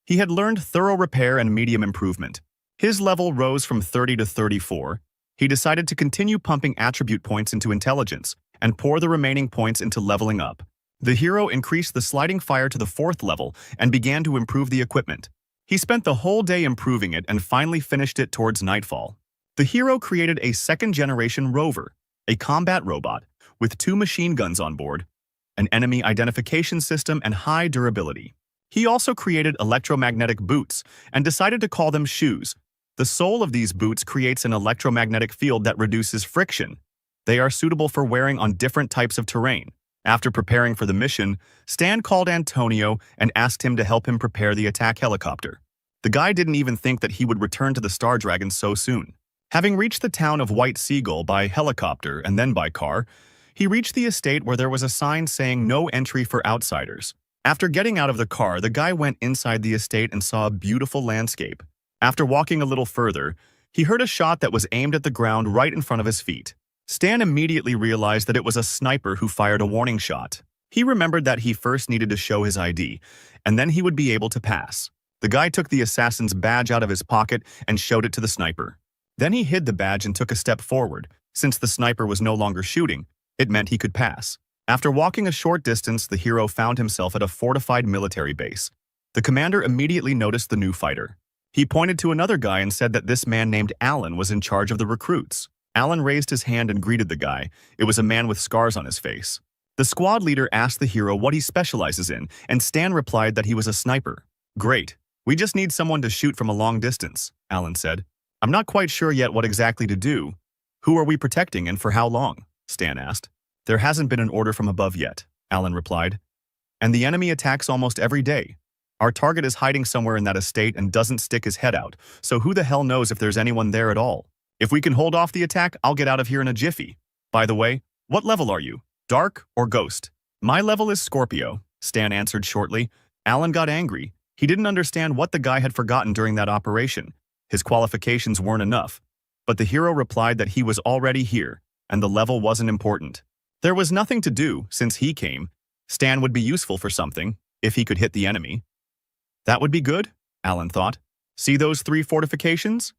He had learned thorough repair and medium improvement. His level rose from 30 to 34. He decided to continue pumping attribute points into intelligence and pour the remaining points into leveling up. The hero increased the sliding fire to the 4th level and began to improve the equipment. He spent the whole day improving it and finally finished it towards nightfall. The hero created a 2nd-generation rover, a combat robot with 2 machine guns on board, an enemy identification system, and high durability. He also created electromagnetic boots and decided to call them shoes. The sole of these boots creates an electromagnetic field that reduces friction. They are suitable for wearing on different types of terrain. After preparing for the mission, Stan called Antonio and asked him to help him prepare the attack helicopter. The guy didn't even think that he would return to the Star Dragon so soon. Having reached the town of White Seagull by helicopter and then by car, he reached the estate where there was a sign saying no entry for outsiders. After getting out of the car, the guy went inside the estate and saw a beautiful landscape. After walking a little further, he heard a shot that was aimed at the ground right in front of his feet. Stan immediately realized that it was a sniper who fired a warning shot. He remembered that he first needed to show his ID, and then he would be able to pass. The guy took the assassin's badge out of his pocket and showed it to the sniper. Then he hid the badge and took a step forward. Since the sniper was no longer shooting, it meant he could pass. After walking a short distance, the hero found himself at a fortified military base. The commander immediately noticed the new fighter. He pointed to another guy and said that this man named Alan was in charge of the recruits. Alan raised his hand and greeted the guy. It was a man with scars on his face. The squad leader asked the hero what he specializes in, and Stan replied that he was a sniper. "Great. We just need someone to shoot from a long distance," Alan said. "I'm not quite sure yet what exactly to do. Who are we protecting and for how long?" Stan asked. "There hasn't been an order from above yet," Alan replied. "And the enemy attacks almost every day. Our target is hiding somewhere in that estate and doesn't stick his head out, so who the hell knows if there's anyone there at all? If we can hold off the attack, I'll get out of here in a jiffy. By the way, what level are you? Dark or Ghost?" "My level is Scorpio," Stan answered shortly. Alan got angry. He didn't understand what the guy had forgotten during that operation. His qualifications weren't enough. But the hero replied that he was already here, and the level wasn't important. There was nothing to do since he came. Stan would be useful for something, if he could hit the enemy. That would be good, Alan thought. See those 3 fortifications?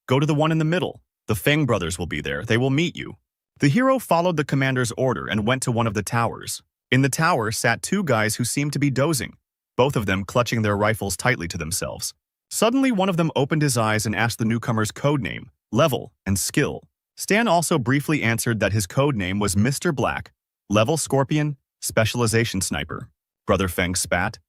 Go to the one in the middle. The Feng brothers will be there. They will meet you. The hero followed the commander's order and went to one of the towers. In the tower sat 2 guys who seemed to be dozing, both of them clutching their rifles tightly to themselves. Suddenly, one of them opened his eyes and asked the newcomer's code name, level, and skill. Stan also briefly answered that his code name was Mr. Black, level Scorpion, specialization sniper. Brother Feng spat.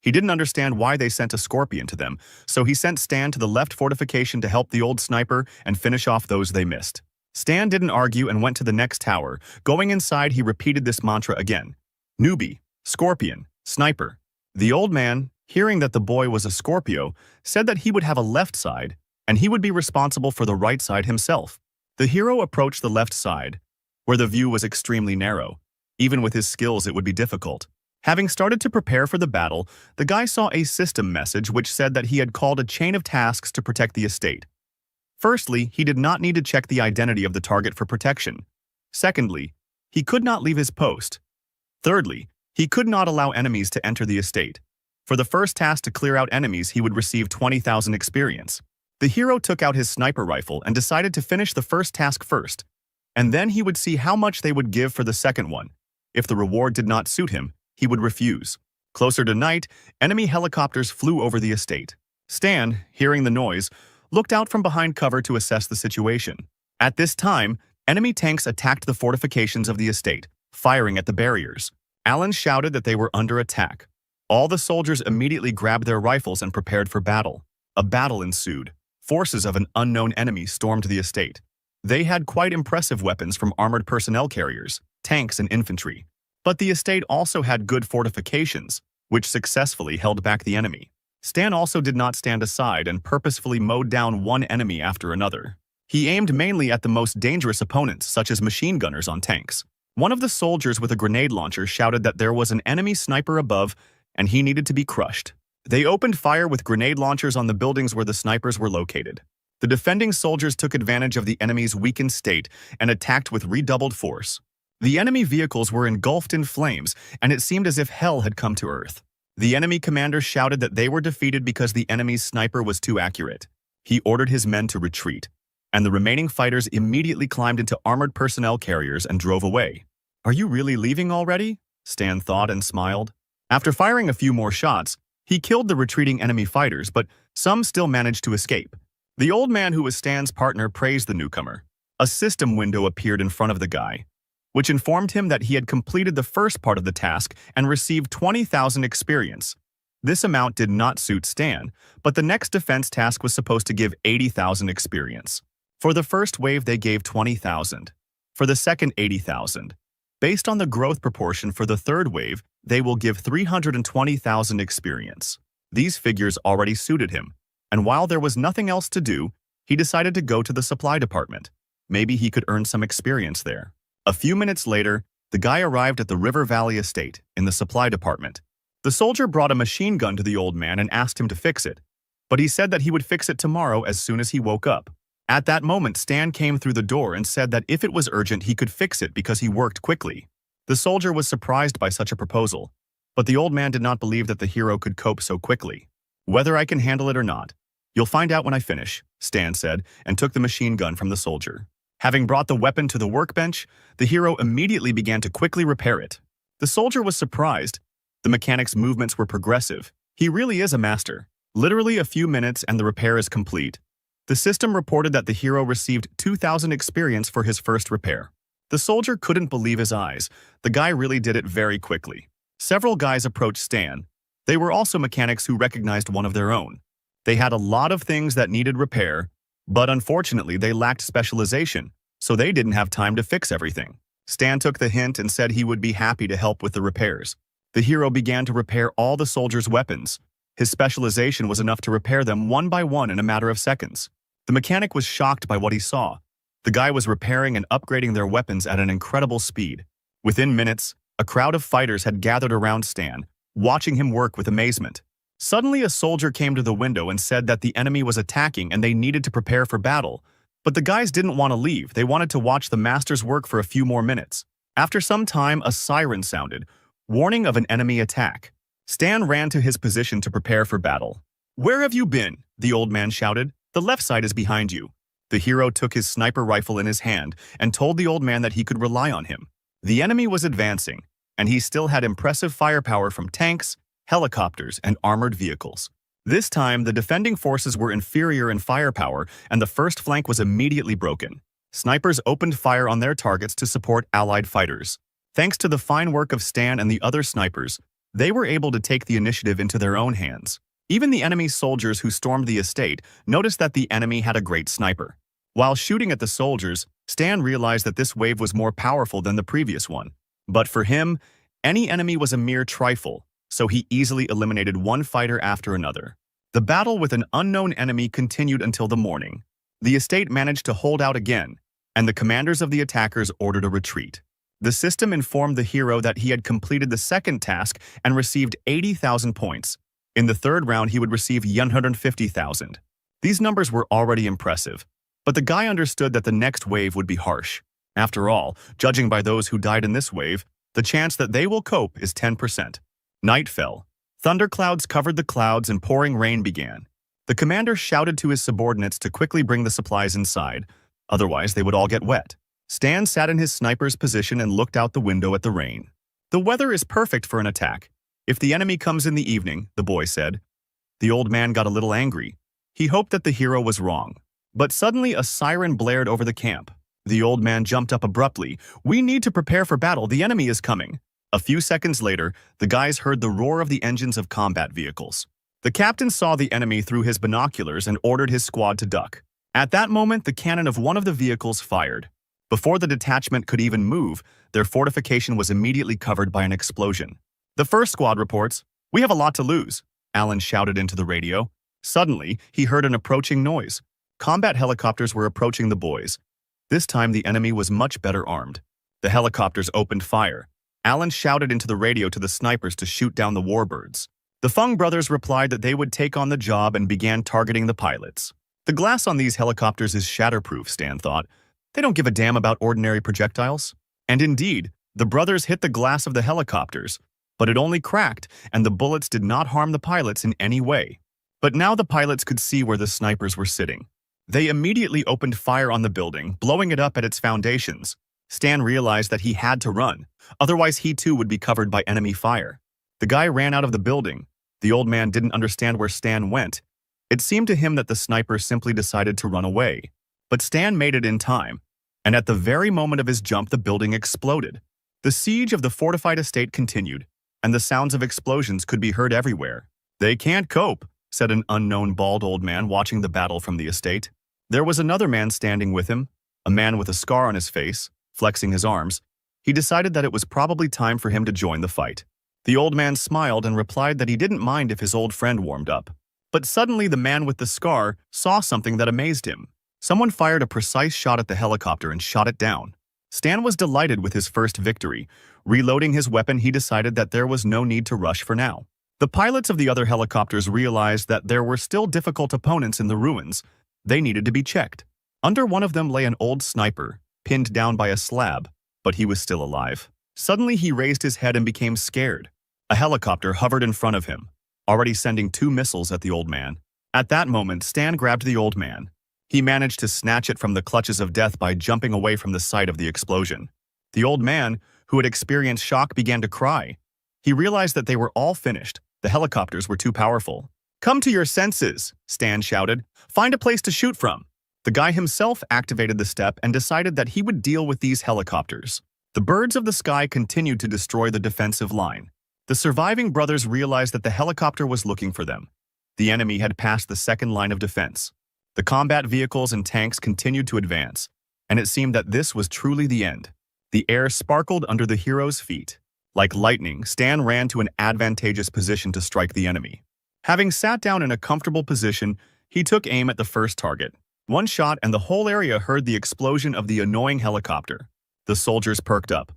He didn't understand why they sent a Scorpion to them, so he sent Stan to the left fortification to help the old sniper and finish off those they missed. Stan didn't argue and went to the next tower. Going inside, he repeated this mantra again. Newbie, Scorpion, Sniper. The old man, hearing that the boy was a Scorpio, said that he would have a left side, and he would be responsible for the right side himself. The hero approached the left side, where the view was extremely narrow. Even with his skills, it would be difficult. Having started to prepare for the battle, the guy saw a system message which said that he had called a chain of tasks to protect the estate. Firstly, he did not need to check the identity of the target for protection. Secondly, he could not leave his post. Thirdly, he could not allow enemies to enter the estate. For the first task to clear out enemies, he would receive 20,000 experience. The hero took out his sniper rifle and decided to finish the first task first, and then he would see how much they would give for the second one. If the reward did not suit him, he would refuse. Closer to night, enemy helicopters flew over the estate. Stan, hearing the noise, looked out from behind cover to assess the situation. At this time, enemy tanks attacked the fortifications of the estate, firing at the barriers. Alan shouted that they were under attack. All the soldiers immediately grabbed their rifles and prepared for battle. A battle ensued. Forces of an unknown enemy stormed the estate. They had quite impressive weapons from armored personnel carriers, tanks, and infantry. But the estate also had good fortifications, which successfully held back the enemy. Stan also did not stand aside and purposefully mowed down one enemy after another. He aimed mainly at the most dangerous opponents, such as machine gunners on tanks. One of the soldiers with a grenade launcher shouted that there was an enemy sniper above and he needed to be crushed. They opened fire with grenade launchers on the buildings where the snipers were located. The defending soldiers took advantage of the enemy's weakened state and attacked with redoubled force. The enemy vehicles were engulfed in flames, and it seemed as if hell had come to Earth. The enemy commander shouted that they were defeated because the enemy's sniper was too accurate. He ordered his men to retreat, and the remaining fighters immediately climbed into armored personnel carriers and drove away. "Are you really leaving already?" Stan thought and smiled. After firing a few more shots, he killed the retreating enemy fighters, but some still managed to escape. The old man who was Stan's partner praised the newcomer. A system window appeared in front of the guy, which informed him that he had completed the first part of the task and received 20,000 experience. This amount did not suit Stan, but the next defense task was supposed to give 80,000 experience. For the first wave, they gave 20,000. For the second, 80,000. Based on the growth proportion for the third wave, they will give 320,000 experience. These figures already suited him, and while there was nothing else to do, he decided to go to the supply department. Maybe he could earn some experience there. A few minutes later, the guy arrived at the River Valley estate in the supply department. The soldier brought a machine gun to the old man and asked him to fix it, but he said that he would fix it tomorrow as soon as he woke up. At that moment, Stan came through the door and said that if it was urgent, he could fix it because he worked quickly. The soldier was surprised by such a proposal, but the old man did not believe that the hero could cope so quickly. "Whether I can handle it or not, you'll find out when I finish," Stan said, and took the machine gun from the soldier. Having brought the weapon to the workbench, the hero immediately began to quickly repair it. The soldier was surprised. The mechanic's movements were progressive. He really is a master. Literally a few minutes and the repair is complete. The system reported that the hero received 2,000 experience for his first repair. The soldier couldn't believe his eyes. The guy really did it very quickly. Several guys approached Stan. They were also mechanics who recognized one of their own. They had a lot of things that needed repair, but unfortunately they lacked specialization, so they didn't have time to fix everything. Stan took the hint and said he would be happy to help with the repairs. The hero began to repair all the soldiers' weapons. His specialization was enough to repair them one by one in a matter of seconds. The mechanic was shocked by what he saw. The guy was repairing and upgrading their weapons at an incredible speed. Within minutes, a crowd of fighters had gathered around Stan, watching him work with amazement. Suddenly, a soldier came to the window and said that the enemy was attacking and they needed to prepare for battle. But the guys didn't want to leave. They wanted to watch the master's work for a few more minutes. After some time, a siren sounded, warning of an enemy attack. Stan ran to his position to prepare for battle. "Where have you been?" the old man shouted. "The left side is behind you." The hero took his sniper rifle in his hand and told the old man that he could rely on him. The enemy was advancing, and he still had impressive firepower from tanks, helicopters, and armored vehicles. This time, the defending forces were inferior in firepower, and the first flank was immediately broken. Snipers opened fire on their targets to support allied fighters. Thanks to the fine work of Stan and the other snipers, they were able to take the initiative into their own hands. Even the enemy soldiers who stormed the estate noticed that the enemy had a great sniper. While shooting at the soldiers, Stan realized that this wave was more powerful than the previous one. But for him, any enemy was a mere trifle, so he easily eliminated one fighter after another. The battle with an unknown enemy continued until the morning. The estate managed to hold out again, and the commanders of the attackers ordered a retreat. The system informed the hero that he had completed the second task and received 80,000 points. In the third round, he would receive 150,000. These numbers were already impressive, but the guy understood that the next wave would be harsh. After all, judging by those who died in this wave, the chance that they will cope is 10%. Night fell. Thunderclouds covered the clouds and pouring rain began. The commander shouted to his subordinates to quickly bring the supplies inside, otherwise they would all get wet. Stan sat in his sniper's position and looked out the window at the rain. "The weather is perfect for an attack. If the enemy comes in the evening," the boy said. The old man got a little angry. He hoped that the hero was wrong. But suddenly a siren blared over the camp. The old man jumped up abruptly. "We need to prepare for battle. The enemy is coming." A few seconds later, the guys heard the roar of the engines of combat vehicles. The captain saw the enemy through his binoculars and ordered his squad to duck. At that moment, the cannon of one of the vehicles fired. Before the detachment could even move, their fortification was immediately covered by an explosion. The first squad reports, "We have a lot to lose," Alan shouted into the radio. Suddenly, he heard an approaching noise. Combat helicopters were approaching the boys. This time, the enemy was much better armed. The helicopters opened fire. Alan shouted into the radio to the snipers to shoot down the warbirds. The Fung brothers replied that they would take on the job and began targeting the pilots. "The glass on these helicopters is shatterproof," Stan thought. "They don't give a damn about ordinary projectiles." And indeed, the brothers hit the glass of the helicopters, but it only cracked, and the bullets did not harm the pilots in any way. But now the pilots could see where the snipers were sitting. They immediately opened fire on the building, blowing it up at its foundations. Stan realized that he had to run, otherwise he too would be covered by enemy fire. The guy ran out of the building. The old man didn't understand where Stan went. It seemed to him that the sniper simply decided to run away. But Stan made it in time, and at the very moment of his jump, the building exploded. The siege of the fortified estate continued, and the sounds of explosions could be heard everywhere. "They can't cope," said an unknown bald old man watching the battle from the estate. There was another man standing with him, a man with a scar on his face, flexing his arms. he decided that it was probably time for him to join the fight. The old man smiled and replied that he didn't mind if his old friend warmed up. But suddenly the man with the scar saw something that amazed him. Someone fired a precise shot at the helicopter and shot it down. Stan was delighted with his first victory. Reloading his weapon, he decided that there was no need to rush for now. The pilots of the other helicopters realized that there were still difficult opponents in the ruins. They needed to be checked. Under one of them lay an old sniper, pinned down by a slab, but he was still alive. Suddenly he raised his head and became scared. A helicopter hovered in front of him, already sending 2 missiles at the old man. At that moment, Stan grabbed the old man. He managed to snatch it from the clutches of death by jumping away from the site of the explosion. The old man, who had experienced shock, began to cry. He realized that they were all finished. The helicopters were too powerful. "Come to your senses," Stan shouted. "Find a place to shoot from." The guy himself activated the step and decided that he would deal with these helicopters. The birds of the sky continued to destroy the defensive line. The surviving brothers realized that the helicopter was looking for them. The enemy had passed the second line of defense. The combat vehicles and tanks continued to advance, and it seemed that this was truly the end. The air sparkled under the hero's feet. Like lightning, Stan ran to an advantageous position to strike the enemy. Having sat down in a comfortable position, he took aim at the first target. One shot and the whole area heard the explosion of the annoying helicopter. The soldiers perked up.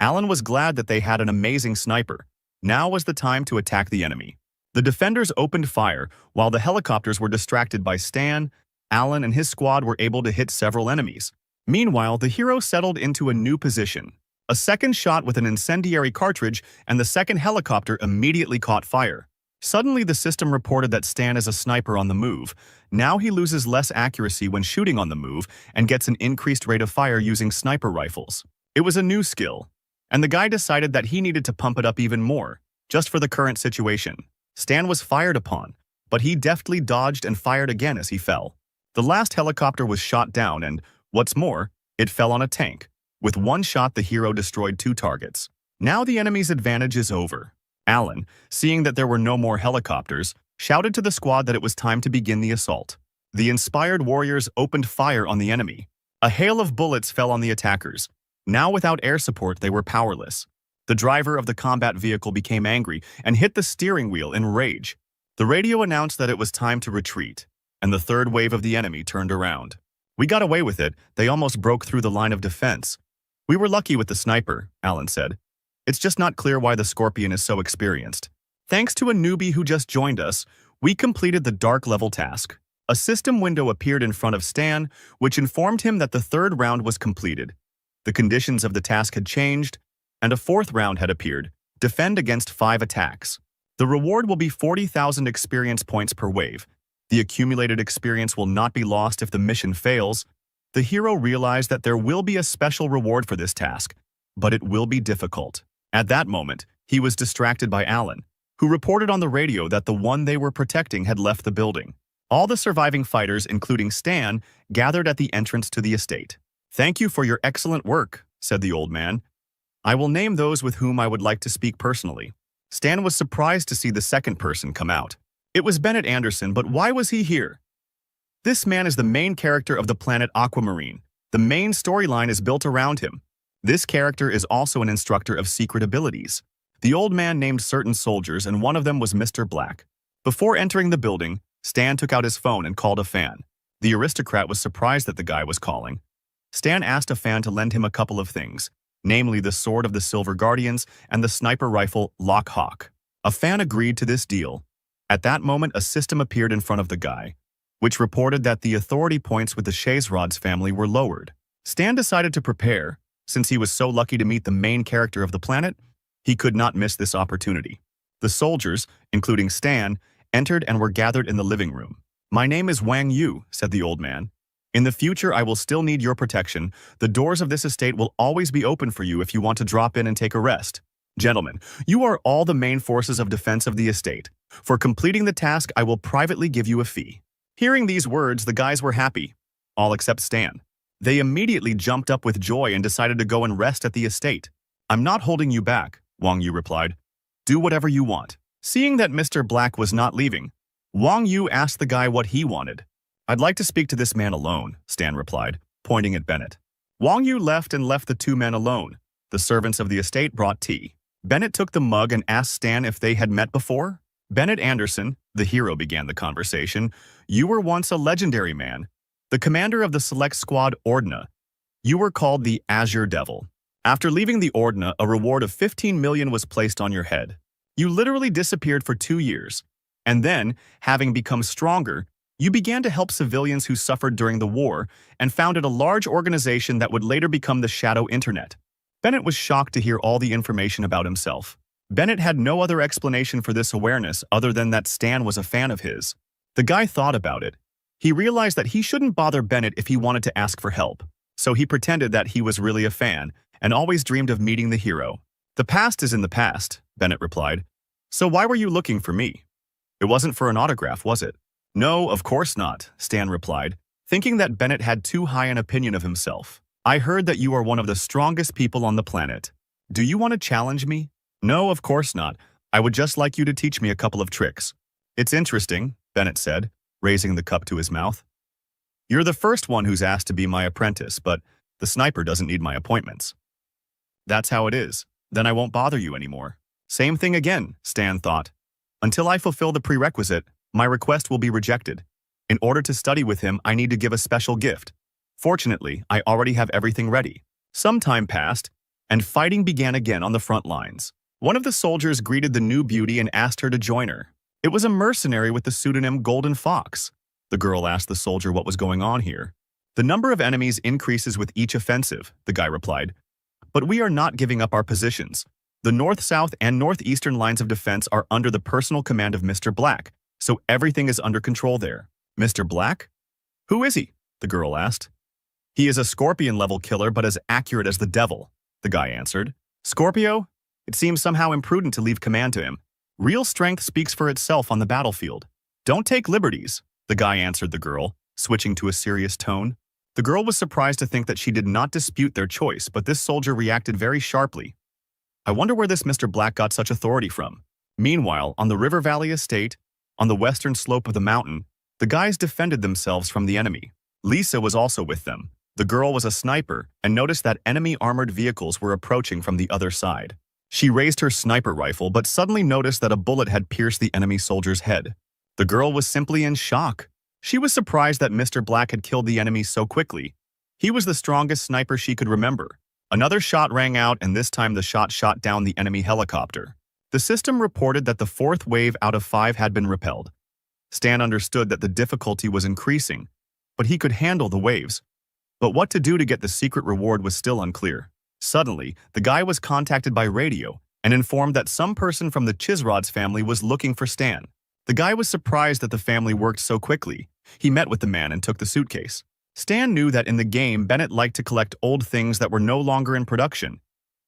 Alan was glad that they had an amazing sniper. Now was the time to attack the enemy. The defenders opened fire, while the helicopters were distracted by Stan. Alan and his squad were able to hit several enemies. Meanwhile, the hero settled into a new position. A second shot with an incendiary cartridge, and the second helicopter immediately caught fire. Suddenly, the system reported that Stan is a sniper on the move. Now he loses less accuracy when shooting on the move and gets an increased rate of fire using sniper rifles. It was a new skill, and the guy decided that he needed to pump it up even more, just for the current situation. Stan was fired upon, but he deftly dodged and fired again as he fell. The last helicopter was shot down and, what's more, it fell on a tank. With one shot, the hero destroyed 2 targets. Now the enemy's advantage is over. Alan, seeing that there were no more helicopters, shouted to the squad that it was time to begin the assault. The inspired warriors opened fire on the enemy. A hail of bullets fell on the attackers. Now without air support, they were powerless. The driver of the combat vehicle became angry and hit the steering wheel in rage. The radio announced that it was time to retreat, and the third wave of the enemy turned around. "We got away with it. They almost broke through the line of defense. We were lucky with the sniper," Alan said. "It's just not clear why the Scorpion is so experienced." Thanks to a newbie who just joined us, we completed the dark level task. A system window appeared in front of Stan, which informed him that the third round was completed. The conditions of the task had changed, and a fourth round had appeared. Defend against 5 attacks. The reward will be 40,000 experience points per wave. The accumulated experience will not be lost if the mission fails. The hero realized that there will be a special reward for this task, but it will be difficult. At that moment, he was distracted by Alan, who reported on the radio that the one they were protecting had left the building. All the surviving fighters, including Stan, gathered at the entrance to the estate. "Thank you for your excellent work," said the old man. "I will name those with whom I would like to speak personally." Stan was surprised to see the second person come out. It was Bennett Anderson, but why was he here? This man is the main character of the planet Aquamarine. The main storyline is built around him. This character is also an instructor of secret abilities. The old man named certain soldiers, and one of them was Mr. Black. Before entering the building, Stan took out his phone and called a fan. The aristocrat was surprised that the guy was calling. Stan asked a fan to lend him a couple of things, namely the Sword of the Silver Guardians and the sniper rifle Lock Hawk. A fan agreed to this deal. At that moment, a system appeared in front of the guy, which reported that the authority points with the Shazerod's family were lowered. Stan decided to prepare. Since he was so lucky to meet the main character of the planet, he could not miss this opportunity. The soldiers, including Stan, entered and were gathered in the living room. "My name is Wang Yu," said the old man. "In the future, I will still need your protection. The doors of this estate will always be open for you if you want to drop in and take a rest. Gentlemen, you are all the main forces of defense of the estate. For completing the task, I will privately give you a fee." Hearing these words, the guys were happy, all except Stan. They immediately jumped up with joy and decided to go and rest at the estate. "I'm not holding you back," Wang Yu replied. "Do whatever you want." Seeing that Mr. Black was not leaving, Wang Yu asked the guy what he wanted. "I'd like to speak to this man alone," Stan replied, pointing at Bennett. Wang Yu left and left the 2 men alone. The servants of the estate brought tea. Bennett took the mug and asked Stan if they had met before. Bennett Anderson, the hero, began the conversation. You were once a legendary man, the commander of the select squad Ordna. You were called the Azure Devil. After leaving the Ordna, a reward of 15 million was placed on your head. You literally disappeared for 2 years. And then, having become stronger, you began to help civilians who suffered during the war and founded a large organization that would later become the Shadow Internet. Bennett was shocked to hear all the information about himself. Bennett had no other explanation for this awareness other than that Stan was a fan of his. The guy thought about it. He realized that he shouldn't bother Bennett if he wanted to ask for help, so he pretended that he was really a fan and always dreamed of meeting the hero. The past is in the past, Bennett replied. So why were you looking for me? It wasn't for an autograph, was it? No, of course not, Stan replied, thinking that Bennett had too high an opinion of himself. I heard that you are one of the strongest people on the planet. Do you want to challenge me? No, of course not. I would just like you to teach me a couple of tricks. It's interesting, Bennett said, raising the cup to his mouth. You're the first one who's asked to be my apprentice, but the sniper doesn't need my appointments. That's how it is. Then I won't bother you anymore. Same thing again, Stan thought. Until I fulfill the prerequisite, my request will be rejected. In order to study with him, I need to give a special gift. Fortunately, I already have everything ready. Some time passed, and fighting began again on the front lines. One of the soldiers greeted the new beauty and asked her to join her. It was a mercenary with the pseudonym Golden Fox. The girl asked the soldier what was going on here. The number of enemies increases with each offensive, the guy replied. But we are not giving up our positions. The north, south, and northeastern lines of defense are under the personal command of Mr. Black, so everything is under control there. Mr. Black? Who is he? The girl asked. He is a scorpion-level killer but as accurate as the devil, the guy answered. Scorpio? It seems somehow imprudent to leave command to him. Real strength speaks for itself on the battlefield. Don't take liberties, the guy answered the girl, switching to a serious tone. The girl was surprised to think that she did not dispute their choice, but this soldier reacted very sharply. I wonder where this Mr. Black got such authority from. Meanwhile, on the River Valley estate, on the western slope of the mountain, the guys defended themselves from the enemy. Lisa was also with them. The girl was a sniper and noticed that enemy armored vehicles were approaching from the other side. She raised her sniper rifle but suddenly noticed that a bullet had pierced the enemy soldier's head. The girl was simply in shock. She was surprised that Mr. Black had killed the enemy so quickly. He was the strongest sniper she could remember. Another shot rang out, and this time the shot down the enemy helicopter. The system reported that the 4th wave out of 5 had been repelled. Stan understood that the difficulty was increasing, but he could handle the waves. But what to do to get the secret reward was still unclear. Suddenly, the guy was contacted by radio and informed that some person from the Chisrod's family was looking for Stan. The guy was surprised that the family worked so quickly. He met with the man and took the suitcase. Stan knew that in the game, Bennett liked to collect old things that were no longer in production.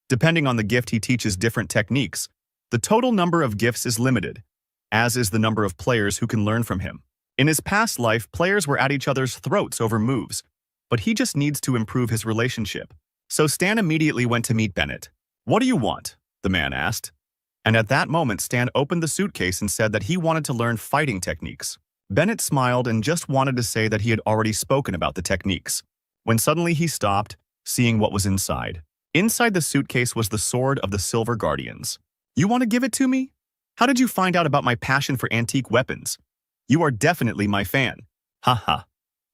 Depending on the gift, he teaches different techniques. The total number of gifts is limited, as is the number of players who can learn from him. In his past life, players were at each other's throats over moves, but he just needs to improve his relationship. So Stan immediately went to meet Bennett. What do you want? The man asked. And at that moment, Stan opened the suitcase and said that he wanted to learn fighting techniques. Bennett smiled and just wanted to say that he had already spoken about the techniques, when suddenly he stopped, seeing what was inside. Inside the suitcase was the sword of the Silver Guardians. You want to give it to me? How did you find out about my passion for antique weapons? You are definitely my fan. Haha.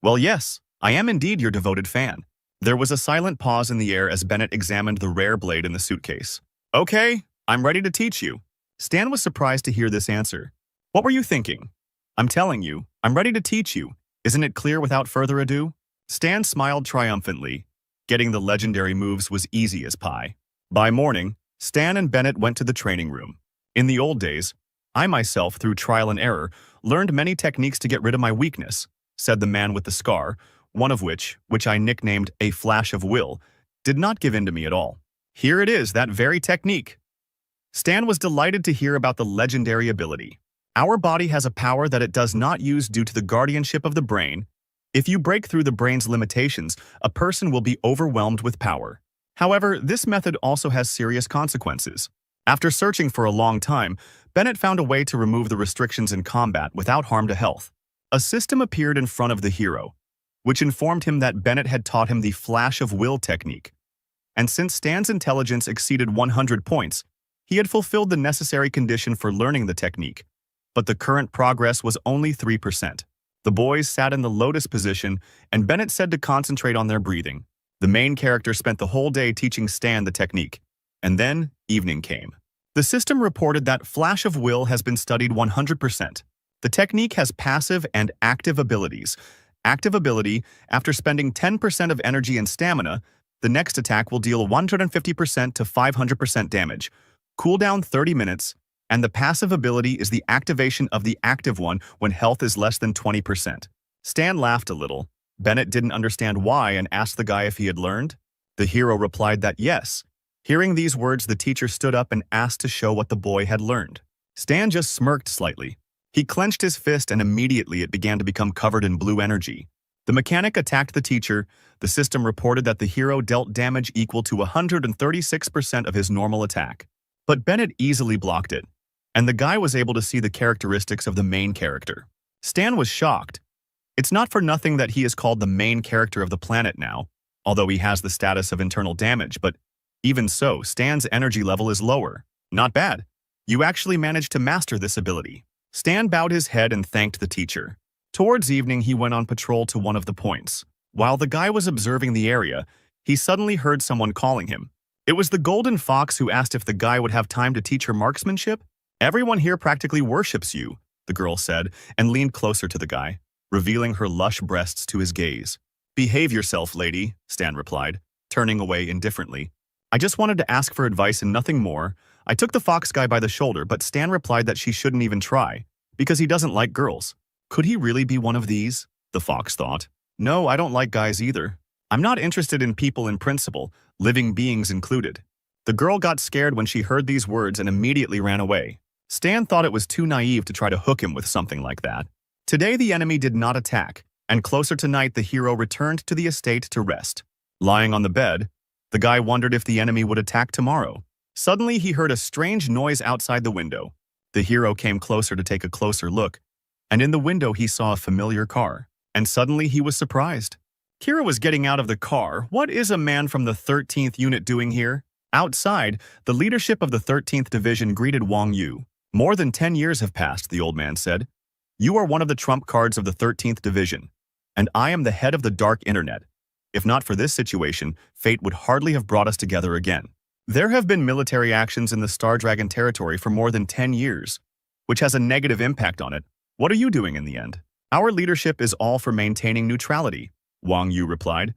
Well, yes, I am indeed your devoted fan. There was a silent pause in the air as Bennett examined the rare blade in the suitcase. Okay, I'm ready to teach you. Stan was surprised to hear this answer. What were you thinking? I'm telling you, I'm ready to teach you. Isn't it clear without further ado? Stan smiled triumphantly. Getting the legendary moves was easy as pie. By morning, Stan and Bennett went to the training room. In the old days, I myself, through trial and error, learned many techniques to get rid of my weakness, said the man with the scar, one of which I nicknamed a flash of will, did not give in to me at all. Here it is, that very technique. Stan was delighted to hear about the legendary ability. Our body has a power that it does not use due to the guardianship of the brain. If you break through the brain's limitations, a person will be overwhelmed with power. However, this method also has serious consequences. After searching for a long time, Bennett found a way to remove the restrictions in combat without harm to health. A system appeared in front of the hero, which informed him that Bennett had taught him the flash of will technique. and since Stan's intelligence exceeded 100 points, he had fulfilled the necessary condition for learning the technique. But the current progress was only 3%. The boys sat in the lotus position, and Bennett said to concentrate on their breathing. The main character spent the whole day teaching Stan the technique. And then, evening came. The system reported that Flash of Will has been studied 100%. The technique has passive and active abilities. Active ability, after spending 10% of energy and stamina, the next attack will deal 150% to 500% damage. Cooldown 30 minutes, and the passive ability is the activation of the active one when health is less than 20%. Stan laughed a little. Bennett didn't understand why and asked the guy if he had learned. The hero replied that yes. Hearing these words, the teacher stood up and asked to show what the boy had learned. Stan just smirked slightly. He clenched his fist and immediately it began to become covered in blue energy. The mechanic attacked the teacher. The system reported that the hero dealt damage equal to 136% of his normal attack. But Bennett easily blocked it, and the guy was able to see the characteristics of the main character. Stan was shocked. It's not for nothing that he is called the main character of the planet now, although he has the status of internal damage, but even so, Stan's energy level is lower. Not bad. You actually managed to master this ability. Stan bowed his head and thanked the teacher. Towards evening, he went on patrol to one of the points. While the guy was observing the area, he suddenly heard someone calling him. It was the Golden Fox who asked if the guy would have time to teach her marksmanship. "Everyone here practically worships you," the girl said, and leaned closer to the guy, revealing her lush breasts to his gaze. "Behave yourself, lady," Stan replied, turning away indifferently. "I just wanted to ask for advice and nothing more." I took the fox guy by the shoulder, but Stan replied that she shouldn't even try, because he doesn't like girls. Could he really be one of these? The fox thought. No, I don't like guys either. I'm not interested in people in principle, living beings included. The girl got scared when she heard these words and immediately ran away. Stan thought it was too naive to try to hook him with something like that. Today the enemy did not attack, and closer to night the hero returned to the estate to rest. Lying on the bed, the guy wondered if the enemy would attack tomorrow. Suddenly he heard a strange noise outside the window. The hero came closer to take a closer look, and in the window he saw a familiar car. And suddenly he was surprised. Kira was getting out of the car. What is a man from the 13th unit doing here? Outside, the leadership of the 13th Division greeted Wang Yu. More than 10 years have passed, the old man said. You are one of the trump cards of the 13th Division, and I am the head of the dark internet. If not for this situation, fate would hardly have brought us together again. There have been military actions in the Star Dragon territory for more than 10 years, which has a negative impact on it. What are you doing in the end? Our leadership is all for maintaining neutrality, Wang Yu replied.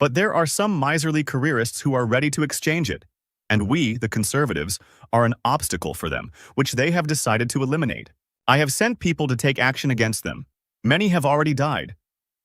But there are some miserly careerists who are ready to exchange it, and we, the conservatives, are an obstacle for them, which they have decided to eliminate. I have sent people to take action against them. Many have already died.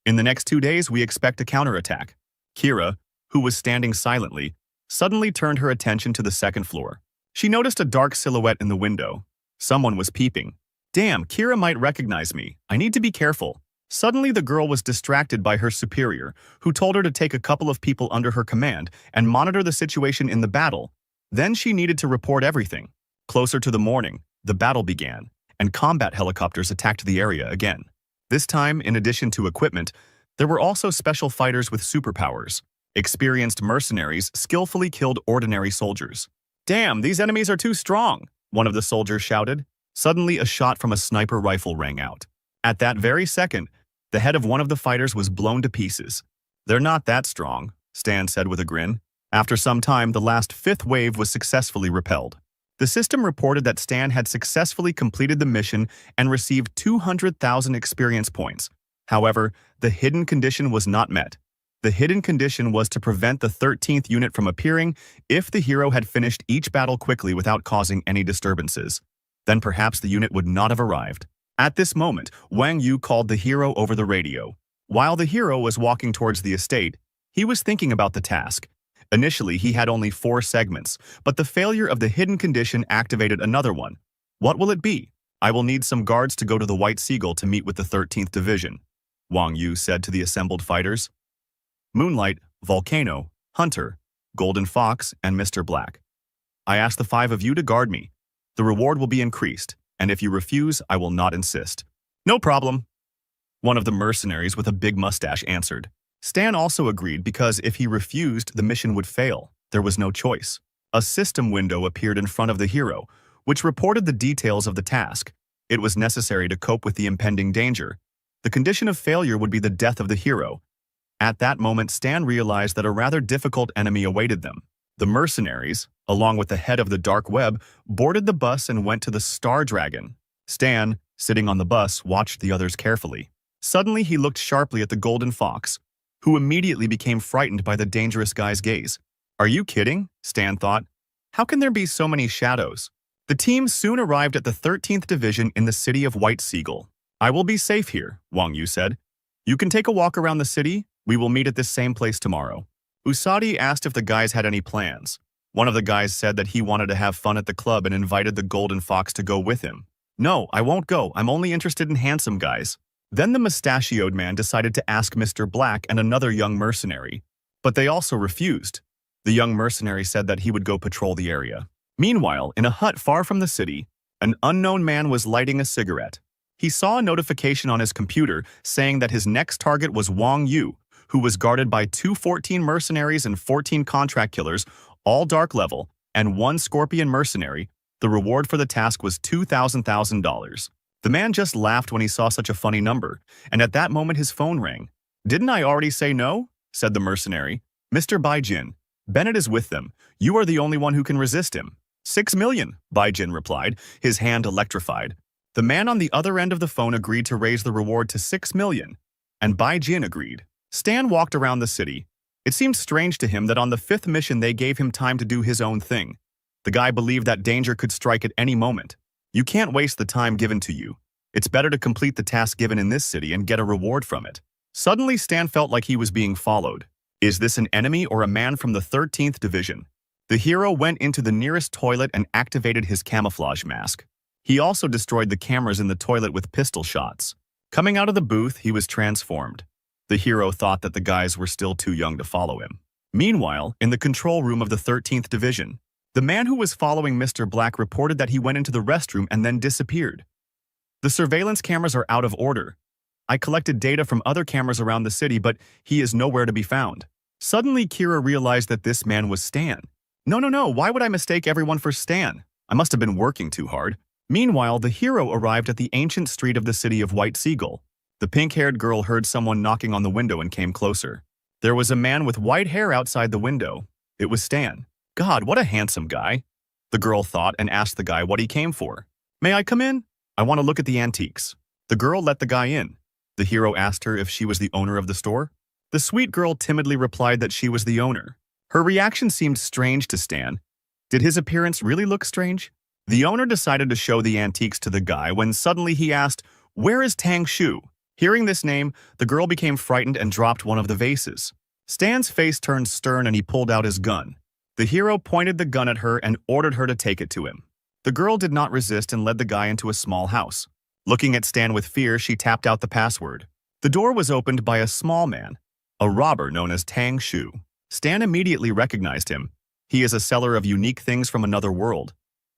In the next 2 days, we expect a counterattack. Kira, who was standing silently, suddenly turned her attention to the second floor. She noticed a dark silhouette in the window. Someone was peeping. Damn, Kira might recognize me. I need to be careful. Suddenly, the girl was distracted by her superior, who told her to take a couple of people under her command and monitor the situation in the battle. Then she needed to report everything. Closer to the morning, the battle began, and combat helicopters attacked the area again. This time, in addition to equipment, there were also special fighters with superpowers. Experienced mercenaries skillfully killed ordinary soldiers. Damn, these enemies are too strong, one of the soldiers shouted. Suddenly, a shot from a sniper rifle rang out. At that very second, the head of one of the fighters was blown to pieces. They're not that strong, Stan said with a grin. After some time, the last fifth wave was successfully repelled. The system reported that Stan had successfully completed the mission and received 200,000 experience points. However, the hidden condition was not met. The hidden condition was to prevent the 13th unit from appearing if the hero had finished each battle quickly without causing any disturbances. Then perhaps the unit would not have arrived. At this moment, Wang Yu called the hero over the radio. While the hero was walking towards the estate, he was thinking about the task. Initially, he had only 4 segments, but the failure of the hidden condition activated another one. What will it be? I will need some guards to go to the White Seagull to meet with the 13th Division, Wang Yu said to the assembled fighters. Moonlight, Volcano, Hunter, Golden Fox, and Mr. Black. I ask the 5 of you to guard me. The reward will be increased, and if you refuse, I will not insist. No problem, one of the mercenaries with a big mustache answered. Stan also agreed because if he refused, the mission would fail. There was no choice. A system window appeared in front of the hero, which reported the details of the task. It was necessary to cope with the impending danger. The condition of failure would be the death of the hero. At that moment, Stan realized that a rather difficult enemy awaited them. The mercenaries, along with the head of the dark web, boarded the bus and went to the Star Dragon. Stan, sitting on the bus, watched the others carefully. Suddenly, he looked sharply at the golden fox, who immediately became frightened by the dangerous guy's gaze. "Are you kidding?" Stan thought. "How can there be so many shadows?" The team soon arrived at the 13th Division in the city of White Seagull. "I will be safe here," Wang Yu said. "You can take a walk around the city. We will meet at this same place tomorrow." Usagi asked if the guys had any plans. One of the guys said that he wanted to have fun at the club and invited the Golden Fox to go with him. "No, I won't go. I'm only interested in handsome guys." Then the mustachioed man decided to ask Mr. Black and another young mercenary, but they also refused. The young mercenary said that he would go patrol the area. Meanwhile, in a hut far from the city, an unknown man was lighting a cigarette. He saw a notification on his computer saying that his next target was Wang Yu, who was guarded by 214 mercenaries and 14 contract killers, all dark level, and one scorpion mercenary. The reward for the task was $2,000. The man just laughed when he saw such a funny number, and at that moment his phone rang. "Didn't I already say no?" said the mercenary. "Mr. Baijin, Bennett is with them. You are the only one who can resist him." "6 million, Baijin replied, his hand electrified. The man on the other end of the phone agreed to raise the reward to 6 million, and Baijin agreed. Stan walked around the city. It seemed strange to him that on the 5th mission they gave him time to do his own thing. The guy believed that danger could strike at any moment. You can't waste the time given to you. It's better to complete the task given in this city and get a reward from it. Suddenly, Stan felt like he was being followed. Is this an enemy or a man from the 13th Division? The hero went into the nearest toilet and activated his camouflage mask. He also destroyed the cameras in the toilet with pistol shots. Coming out of the booth, he was transformed. The hero thought that the guys were still too young to follow him. Meanwhile, in the control room of the 13th Division, the man who was following Mr. Black reported that he went into the restroom and then disappeared. "The surveillance cameras are out of order. I collected data from other cameras around the city, but he is nowhere to be found." Suddenly, Kira realized that this man was Stan. No, why would I mistake everyone for Stan? I must have been working too hard." Meanwhile, the hero arrived at the ancient street of the city of White Seagull. The pink-haired girl heard someone knocking on the window and came closer. There was a man with white hair outside the window. It was Stan. "God, what a handsome guy," the girl thought and asked the guy what he came for. "May I come in? I want to look at the antiques." The girl let the guy in. The hero asked her if she was the owner of the store. The sweet girl timidly replied that she was the owner. Her reaction seemed strange to Stan. Did his appearance really look strange? The owner decided to show the antiques to the guy when suddenly he asked, "Where is Tang Shu?" Hearing this name, the girl became frightened and dropped one of the vases. Stan's face turned stern and he pulled out his gun. The hero pointed the gun at her and ordered her to take it to him. The girl did not resist and led the guy into a small house. Looking at Stan with fear, she tapped out the password. The door was opened by a small man, a robber known as Tang Shu. Stan immediately recognized him. He is a seller of unique things from another world.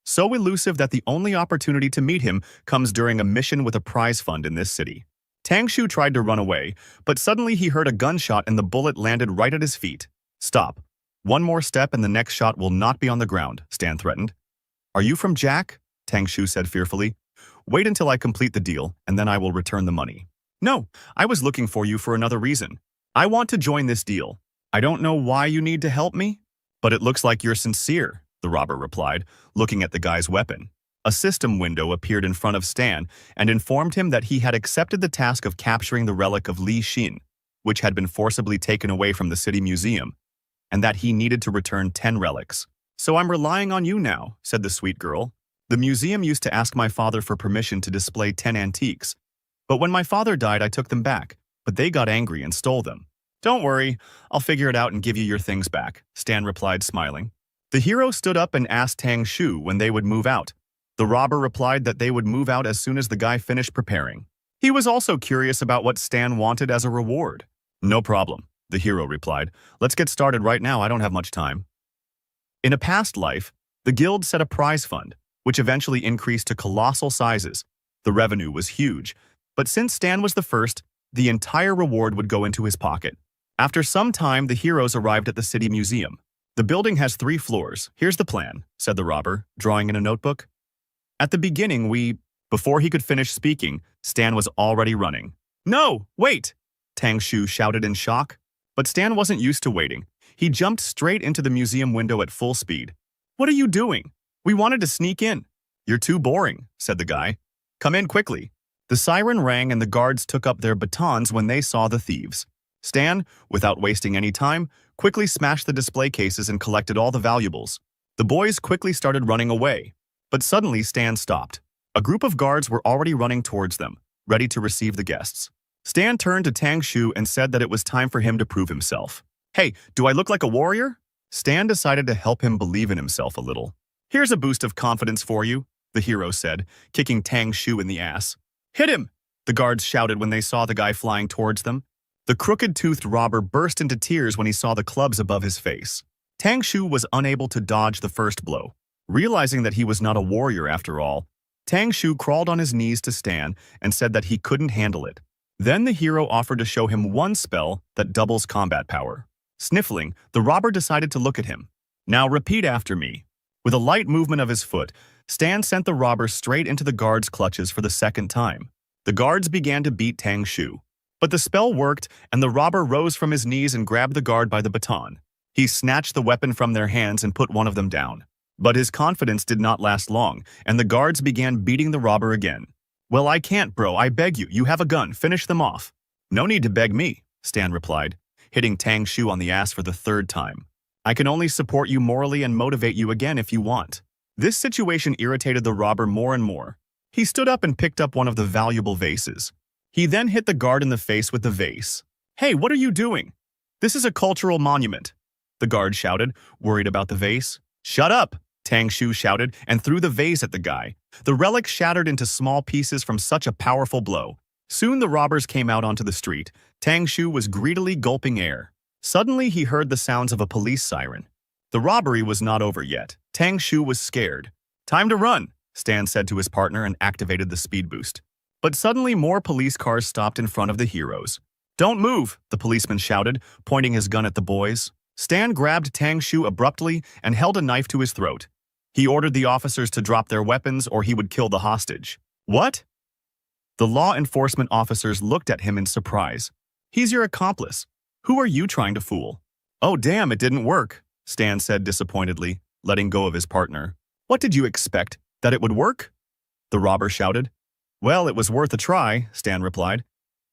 So elusive that the only opportunity to meet him comes during a mission with a prize fund in this city. Tang Shu tried to run away, but suddenly he heard a gunshot and the bullet landed right at his feet. "Stop. One more step and the next shot will not be on the ground," Stan threatened. "Are you from Jack?" Tang Shu said fearfully. "Wait until I complete the deal, and then I will return the money." "No, I was looking for you for another reason. I want to join this deal. I don't know why you need to help me, but it looks like you're sincere," the robber replied, looking at the guy's weapon. A system window appeared in front of Stan and informed him that he had accepted the task of capturing the relic of Li Xin, which had been forcibly taken away from the city museum, and that he needed to return 10 relics. "So I'm relying on you now," said the sweet girl. "The museum used to ask my father for permission to display 10 antiques, but when my father died I took them back, but they got angry and stole them." "Don't worry, I'll figure it out and give you your things back," Stan replied, smiling. The hero stood up and asked Tang Shu when they would move out. The robber replied that they would move out as soon as the guy finished preparing. He was also curious about what Stan wanted as a reward. "No problem," the hero replied. "Let's get started right now, I don't have much time." In a past life, the guild set a prize fund, which eventually increased to colossal sizes. The revenue was huge, but since Stan was the first, the entire reward would go into his pocket. After some time, the heroes arrived at the city museum. The building has 3 floors. Here's the plan, said the robber, drawing in a notebook. At the beginning, Before he could finish speaking, Stan was already running. No, wait! Tang Shu shouted in shock. But Stan wasn't used to waiting. He jumped straight into the museum window at full speed. What are you doing? We wanted to sneak in. You're too boring, said the guy. Come in quickly. The siren rang and the guards took up their batons when they saw the thieves. Stan, without wasting any time, quickly smashed the display cases and collected all the valuables. The boys quickly started running away. But suddenly Stan stopped. A group of guards were already running towards them, ready to receive the guests. Stan turned to Tang Shu and said that it was time for him to prove himself. Hey, do I look like a warrior? Stan decided to help him believe in himself a little. Here's a boost of confidence for you, the hero said, kicking Tang Shu in the ass. Hit him! The guards shouted when they saw the guy flying towards them. The crooked-toothed robber burst into tears when he saw the clubs above his face. Tang Shu was unable to dodge the first blow. Realizing that he was not a warrior after all, Tang Shu crawled on his knees to Stan and said that he couldn't handle it. Then the hero offered to show him one spell that doubles combat power. Sniffling, the robber decided to look at him. Now repeat after me. With a light movement of his foot, Stan sent the robber straight into the guard's clutches for the second time. The guards began to beat Tang Shu. But the spell worked, and the robber rose from his knees and grabbed the guard by the baton. He snatched the weapon from their hands and put one of them down. But his confidence did not last long, and the guards began beating the robber again. Well, I can't, bro. I beg you. You have a gun. Finish them off. No need to beg me, Stan replied, hitting Tang Shu on the ass for the 3rd time. I can only support you morally and motivate you again if you want. This situation irritated the robber more and more. He stood up and picked up one of the valuable vases. He then hit the guard in the face with the vase. Hey, what are you doing? This is a cultural monument, the guard shouted, worried about the vase. Shut up, Tang Shu shouted and threw the vase at the guy. The relic shattered into small pieces from such a powerful blow. Soon the robbers came out onto the street. Tang Shu was greedily gulping air. Suddenly he heard the sounds of a police siren. The robbery was not over yet. Tang Shu was scared. Time to run, Stan said to his partner and activated the speed boost. But suddenly more police cars stopped in front of the heroes. Don't move, the policeman shouted, pointing his gun at the boys. Stan grabbed Tang Shu abruptly and held a knife to his throat. He ordered the officers to drop their weapons or he would kill the hostage. What? The law enforcement officers looked at him in surprise. He's your accomplice. Who are you trying to fool? Oh damn, it didn't work, Stan said disappointedly, letting go of his partner. What did you expect? That it would work? The robber shouted. Well, it was worth a try, Stan replied.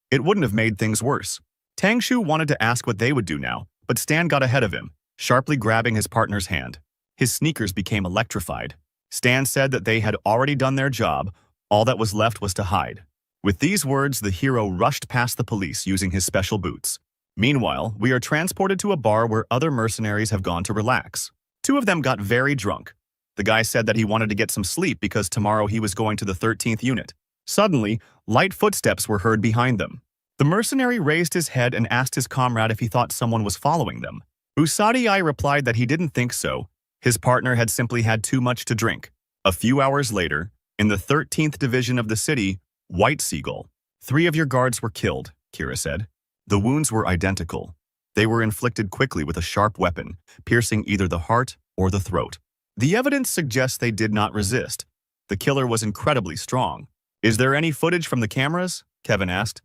It wouldn't have made things worse. Tang Shu wanted to ask what they would do now, but Stan got ahead of him, sharply grabbing his partner's hand. His sneakers became electrified. Stan said that they had already done their job. All that was left was to hide. With these words, the hero rushed past the police using his special boots. Meanwhile, we are transported to a bar where other mercenaries have gone to relax. 2 of them got very drunk. The guy said that he wanted to get some sleep because tomorrow he was going to the 13th unit. Suddenly, light footsteps were heard behind them. The mercenary raised his head and asked his comrade if he thought someone was following them. Usadi replied that he didn't think so. His partner had simply had too much to drink. A few hours later, in the 13th division of the city, White Seagull. 3 of your guards were killed, Kira said. The wounds were identical. They were inflicted quickly with a sharp weapon, piercing either the heart or the throat. The evidence suggests they did not resist. The killer was incredibly strong. Is there any footage from the cameras? Kevin asked.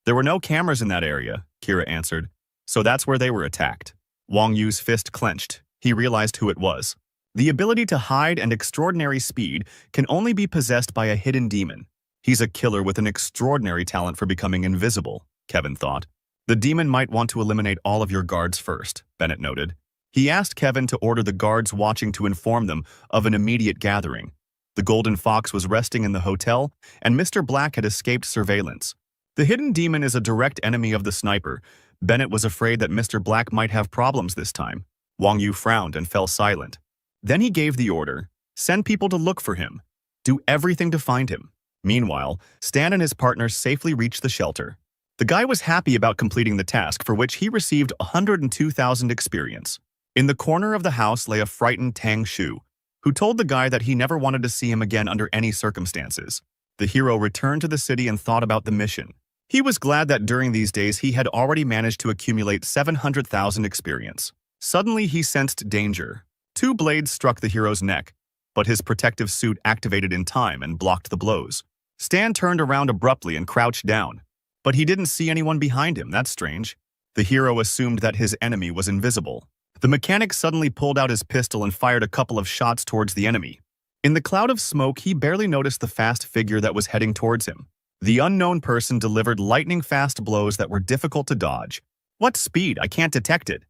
There were no cameras in that area, Kira answered. So that's where they were attacked. Wang Yu's fist clenched. He realized who it was. The ability to hide and extraordinary speed can only be possessed by a hidden demon. He's a killer with an extraordinary talent for becoming invisible, Kevin thought. The demon might want to eliminate all of your guards first, Bennett noted. He asked Kevin to order the guards watching to inform them of an immediate gathering. The Golden Fox was resting in the hotel, and Mr. Black had escaped surveillance. The hidden demon is a direct enemy of the sniper. Bennett was afraid that Mr. Black might have problems this time. Wang Yu frowned and fell silent. Then he gave the order, send people to look for him. Do everything to find him. Meanwhile, Stan and his partner safely reached the shelter. The guy was happy about completing the task for which he received 102,000 experience. In the corner of the house lay a frightened Tang Shu, who told the guy that he never wanted to see him again under any circumstances. The hero returned to the city and thought about the mission. He was glad that during these days he had already managed to accumulate 700,000 experience. Suddenly, he sensed danger. Two blades struck the hero's neck, but his protective suit activated in time and blocked the blows. Stan turned around abruptly and crouched down. But he didn't see anyone behind him. That's strange. The hero assumed that his enemy was invisible. The mechanic suddenly pulled out his pistol and fired a couple of shots towards the enemy. In the cloud of smoke, he barely noticed the fast figure that was heading towards him. The unknown person delivered lightning-fast blows that were difficult to dodge. What speed? I can't detect it.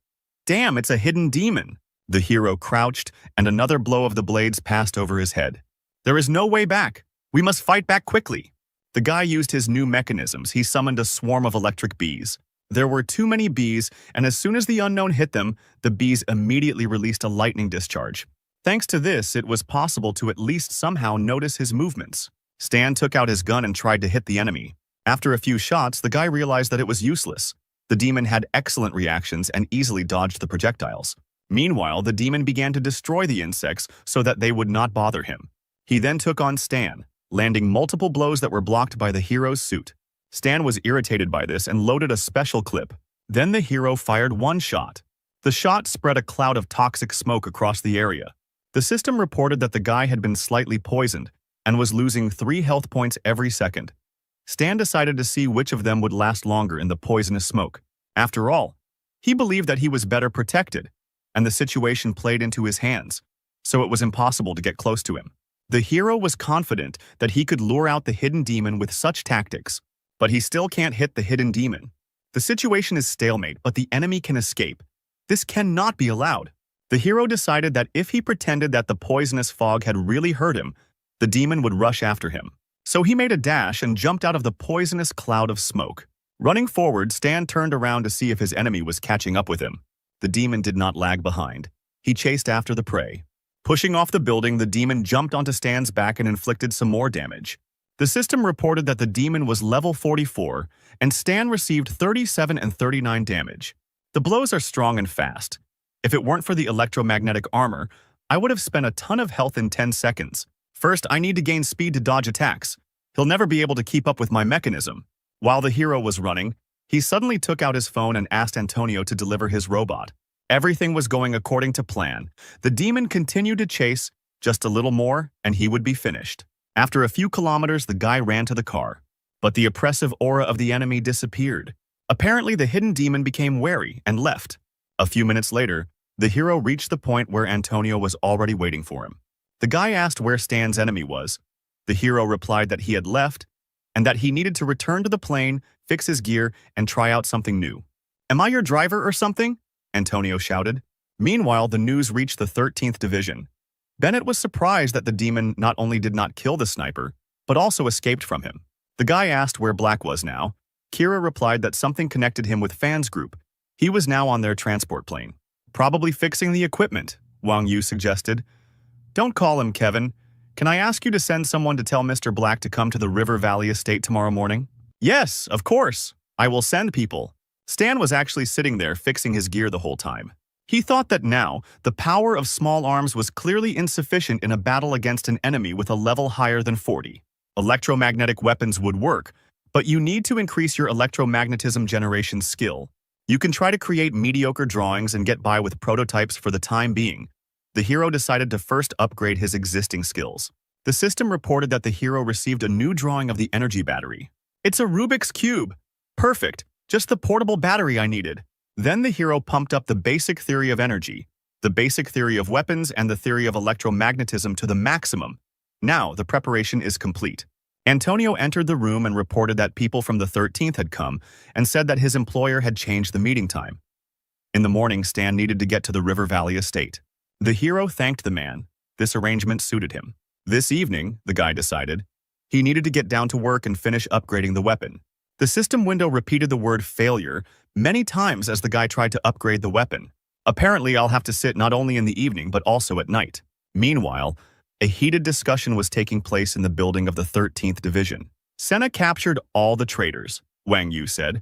Damn, it's a hidden demon. The hero crouched, and another blow of the blades passed over his head. There is no way back. We must fight back quickly. The guy used his new mechanisms. He summoned a swarm of electric bees. There were too many bees, and as soon as the unknown hit them, the bees immediately released a lightning discharge. Thanks to this, it was possible to at least somehow notice his movements. Stan took out his gun and tried to hit the enemy. After a few shots, the guy realized that it was useless. The demon had excellent reactions and easily dodged the projectiles. Meanwhile, the demon began to destroy the insects so that they would not bother him. He then took on Stan, landing multiple blows that were blocked by the hero's suit. Stan was irritated by this and loaded a special clip. Then the hero fired one shot. The shot spread a cloud of toxic smoke across the area. The system reported that the guy had been slightly poisoned and was losing 3 health points every second. Stan decided to see which of them would last longer in the poisonous smoke. After all, he believed that he was better protected, and the situation played into his hands, so it was impossible to get close to him. The hero was confident that he could lure out the hidden demon with such tactics, but he still can't hit the hidden demon. The situation is stalemate, but the enemy can escape. This cannot be allowed. The hero decided that if he pretended that the poisonous fog had really hurt him, the demon would rush after him. So he made a dash and jumped out of the poisonous cloud of smoke. Running forward, Stan turned around to see if his enemy was catching up with him. The demon did not lag behind. He chased after the prey. Pushing off the building, the demon jumped onto Stan's back and inflicted some more damage. The system reported that the demon was level 44, and Stan received 37 and 39 damage. The blows are strong and fast. If it weren't for the electromagnetic armor, I would have spent a ton of health in 10 seconds. First, I need to gain speed to dodge attacks. He'll never be able to keep up with my mechanism. While the hero was running, he suddenly took out his phone and asked Antonio to deliver his robot. Everything was going according to plan. The demon continued to chase, just a little more, and he would be finished. After a few kilometers, the guy ran to the car. But the oppressive aura of the enemy disappeared. Apparently, the hidden demon became wary and left. A few minutes later, the hero reached the point where Antonio was already waiting for him. The guy asked where Stan's enemy was. The hero replied that he had left and that he needed to return to the plane, fix his gear, and try out something new. "Am I your driver or something?" Antonio shouted. Meanwhile, the news reached the 13th Division. Bennett was surprised that the demon not only did not kill the sniper, but also escaped from him. The guy asked where Black was now. Kira replied that something connected him with Fan's group. He was now on their transport plane. "Probably fixing the equipment," Wang Yu suggested. "Don't call him, Kevin. Can I ask you to send someone to tell Mr. Black to come to the River Valley estate tomorrow morning?" "Yes, of course. I will send people." Stan was actually sitting there fixing his gear the whole time. He thought that now, the power of small arms was clearly insufficient in a battle against an enemy with a level higher than 40. Electromagnetic weapons would work, but you need to increase your electromagnetism generation skill. You can try to create mediocre drawings and get by with prototypes for the time being. The hero decided to first upgrade his existing skills. The system reported that the hero received a new drawing of the energy battery. "It's a Rubik's Cube. Perfect. Just the portable battery I needed." Then the hero pumped up the basic theory of energy, the basic theory of weapons, and the theory of electromagnetism to the maximum. Now, the preparation is complete. Antonio entered the room and reported that people from the 13th had come and said that his employer had changed the meeting time. In the morning, Stan needed to get to the River Valley estate. The hero thanked the man. This arrangement suited him. This evening, the guy decided, he needed to get down to work and finish upgrading the weapon. The system window repeated the word failure many times as the guy tried to upgrade the weapon. "Apparently, I'll have to sit not only in the evening but also at night." Meanwhile, a heated discussion was taking place in the building of the 13th Division. "Senna captured all the traitors," Wang Yu said.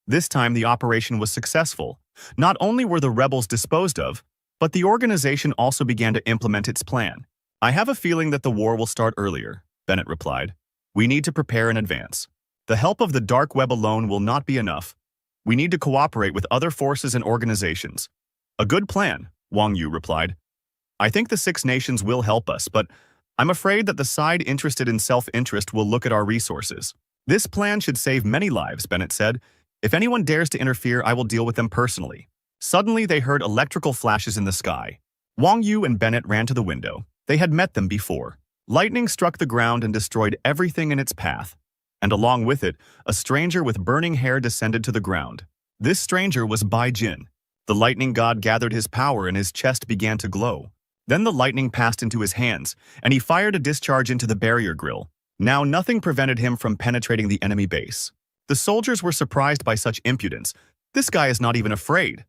This time the operation was successful. Not only were the rebels disposed of, but the organization also began to implement its plan. "I have a feeling that the war will start earlier," Bennett replied. "We need to prepare in advance. The help of the dark web alone will not be enough. We need to cooperate with other forces and organizations. A good plan, Wang Yu replied. I think the Six Nations will help us, but I'm afraid that the side interested in self-interest will look at our resources. This plan should save many lives, Bennett said. If anyone dares to interfere, I will deal with them personally. Suddenly, they heard electrical flashes in the sky. Wang Yu and Bennett ran to the window. They had met them before. Lightning struck the ground and destroyed everything in its path. And along with it, a stranger with burning hair descended to the ground. This stranger was Bai Jin. The lightning god gathered his power and his chest began to glow. Then the lightning passed into his hands, and he fired a discharge into the barrier grill. Now nothing prevented him from penetrating the enemy base. The soldiers were surprised by such impudence. This guy is not even afraid.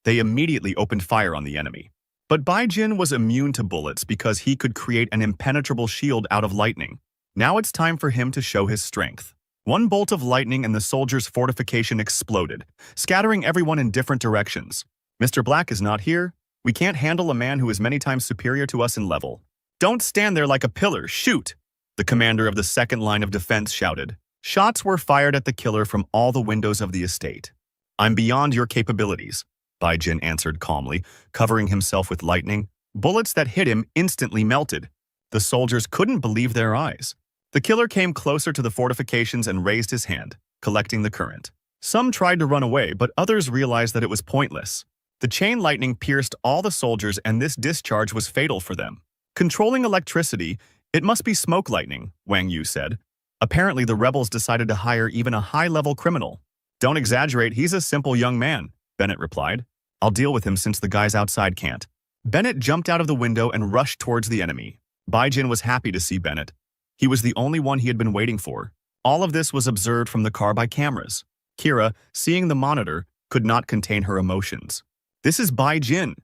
They immediately opened fire on the enemy. But Bai Jin was immune to bullets because he could create an impenetrable shield out of lightning. Now it's time for him to show his strength. One bolt of lightning and the soldiers' fortification exploded, scattering everyone in different directions. Mr. Black is not here. We can't handle a man who is many times superior to us in level. Don't stand there like a pillar, shoot! The commander of the second line of defense shouted. Shots were fired at the killer from all the windows of the estate. I'm beyond your capabilities, Bai Jin answered calmly, covering himself with lightning. Bullets that hit him instantly melted. The soldiers couldn't believe their eyes. The killer came closer to the fortifications and raised his hand, collecting the current. Some tried to run away, but others realized that it was pointless. The chain lightning pierced all the soldiers and this discharge was fatal for them. Controlling electricity, it must be smoke lightning, Wang Yu said. Apparently the rebels decided to hire even a high-level criminal. Don't exaggerate, he's a simple young man, Bennett replied. I'll deal with him since the guys outside can't. Bennett jumped out of the window and rushed towards the enemy. Bai Jin was happy to see Bennett. He was the only one he had been waiting for. All of this was observed from the car by cameras. Kira, seeing the monitor, could not contain her emotions. This is Bai Jin.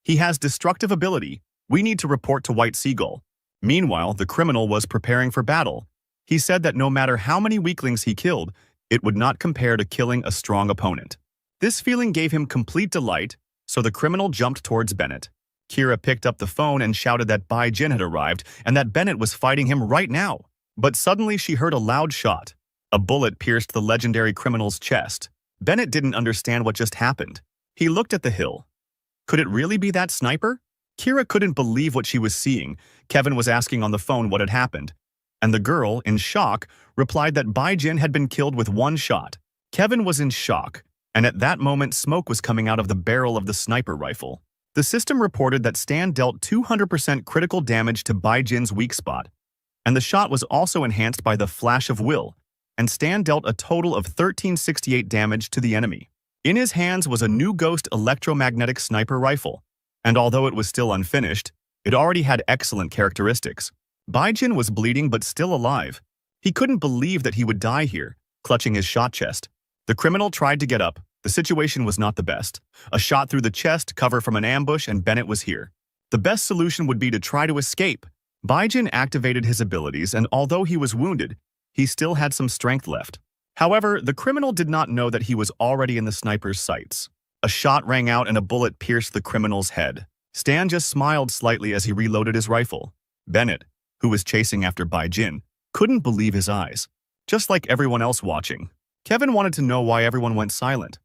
He has destructive ability. We need to report to White Seagull. Meanwhile, the criminal was preparing for battle. He said that no matter how many weaklings he killed, it would not compare to killing a strong opponent. This feeling gave him complete delight, so the criminal jumped towards Bennett. Kira picked up the phone and shouted that Bai Jin had arrived and that Bennett was fighting him right now. But suddenly she heard a loud shot. A bullet pierced the legendary criminal's chest. Bennett didn't understand what just happened. He looked at the hill. Could it really be that sniper? Kira couldn't believe what she was seeing. Kevin was asking on the phone what had happened. And the girl, in shock, replied that Bai Jin had been killed with one shot. Kevin was in shock, and at that moment smoke was coming out of the barrel of the sniper rifle. The system reported that Stan dealt 200% critical damage to Bai Jin's weak spot, and the shot was also enhanced by the flash of will, and Stan dealt a total of 1368 damage to the enemy. In his hands was a new Ghost electromagnetic sniper rifle, and although it was still unfinished, it already had excellent characteristics. Bai Jin was bleeding but still alive. He couldn't believe that he would die here, clutching his shot chest. The criminal tried to get up. The situation was not the best. A shot through the chest, cover from an ambush, and Bennett was here. The best solution would be to try to escape. Bai Jin activated his abilities, and although he was wounded, he still had some strength left. However, the criminal did not know that he was already in the sniper's sights. A shot rang out and a bullet pierced the criminal's head. Stan just smiled slightly as he reloaded his rifle. Bennett, who was chasing after Bai Jin, couldn't believe his eyes. Just like everyone else watching, Kevin wanted to know why everyone went silent.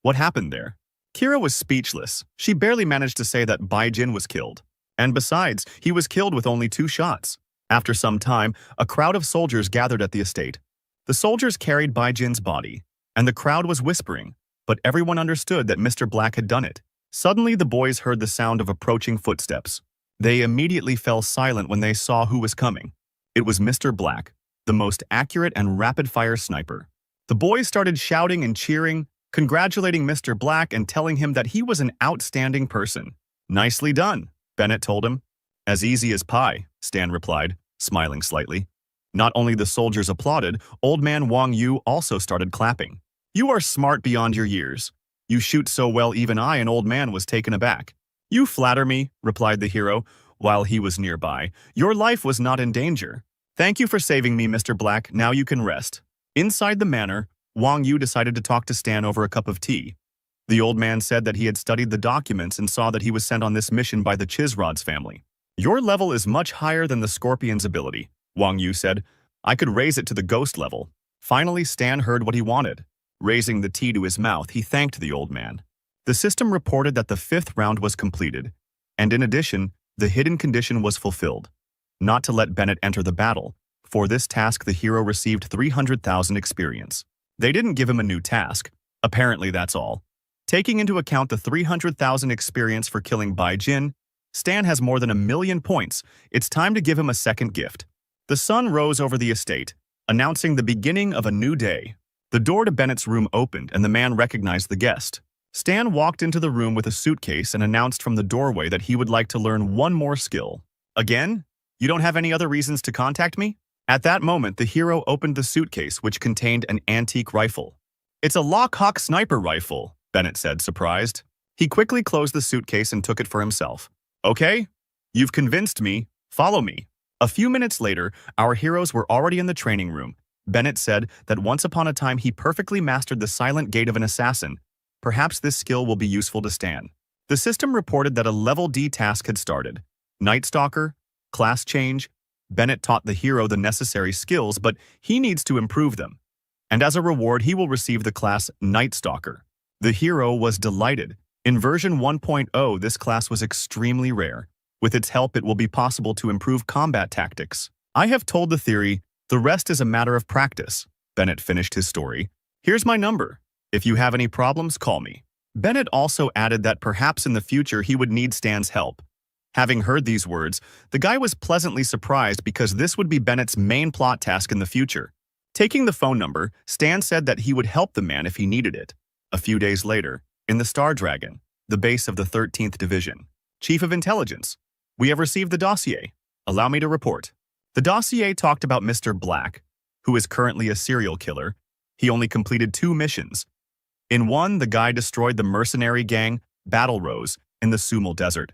What happened there? Kira was speechless. She barely managed to say that Bai Jin was killed. And besides, he was killed with only 2 shots. After some time, a crowd of soldiers gathered at the estate. The soldiers carried Bai Jin's body, and the crowd was whispering, but everyone understood that Mr. Black had done it. Suddenly, the boys heard the sound of approaching footsteps. They immediately fell silent when they saw who was coming. It was Mr. Black, the most accurate and rapid-fire sniper. The boys started shouting and cheering, congratulating Mr. Black and telling him that he was an outstanding person. Nicely done, Bennett told him. As easy as pie, Stan replied, smiling slightly. Not only the soldiers applauded, old man Wang Yu also started clapping. You are smart beyond your years. You shoot so well even I, an old man, was taken aback. You flatter me, replied the hero, while he was nearby. Your life was not in danger. Thank you for saving me, Mr. Black. Now you can rest. Inside the manor, Wang Yu decided to talk to Stan over a cup of tea. The old man said that he had studied the documents and saw that he was sent on this mission by the Chisrod's family. Your level is much higher than the Scorpion's ability, Wang Yu said. I could raise it to the ghost level. Finally, Stan heard what he wanted. Raising the tea to his mouth, he thanked the old man. The system reported that the 5th round was completed, and in addition, the hidden condition was fulfilled. Not to let Bennett enter the battle. For this task, the hero received 300,000 experience. They didn't give him a new task. Apparently, that's all. Taking into account the 300,000 experience for killing Bai Jin, Stan has more than 1,000,000 points. It's time to give him a second gift. The sun rose over the estate, announcing the beginning of a new day. The door to Bennett's room opened and the man recognized the guest. Stan walked into the room with a suitcase and announced from the doorway that he would like to learn one more skill. Again? You don't have any other reasons to contact me? At that moment, the hero opened the suitcase, which contained an antique rifle. It's a Lockhawk sniper rifle, Bennett said, surprised. He quickly closed the suitcase and took it for himself. Okay, you've convinced me. Follow me. A few minutes later, our heroes were already in the training room. Bennett said that once upon a time he perfectly mastered the silent gait of an assassin. Perhaps this skill will be useful to Stan. The system reported that a level D task had started. Night Stalker, class change. Bennett taught the hero the necessary skills, but he needs to improve them. And as a reward, he will receive the class Night Stalker. The hero was delighted. In version 1.0, this class was extremely rare. With its help, it will be possible to improve combat tactics. I have told the theory, the rest is a matter of practice. Bennett finished his story. Here's my number. If you have any problems, call me. Bennett also added that perhaps in the future he would need Stan's help. Having heard these words, the guy was pleasantly surprised because this would be Bennett's main plot task in the future. Taking the phone number, Stan said that he would help the man if he needed it. A few days later, in the Star Dragon, the base of the 13th Division. Chief of Intelligence, we have received the dossier. Allow me to report. The dossier talked about Mr. Black, who is currently a serial killer. He only completed 2 missions. In one, the guy destroyed the mercenary gang, Battle Rose, in the Sumal Desert.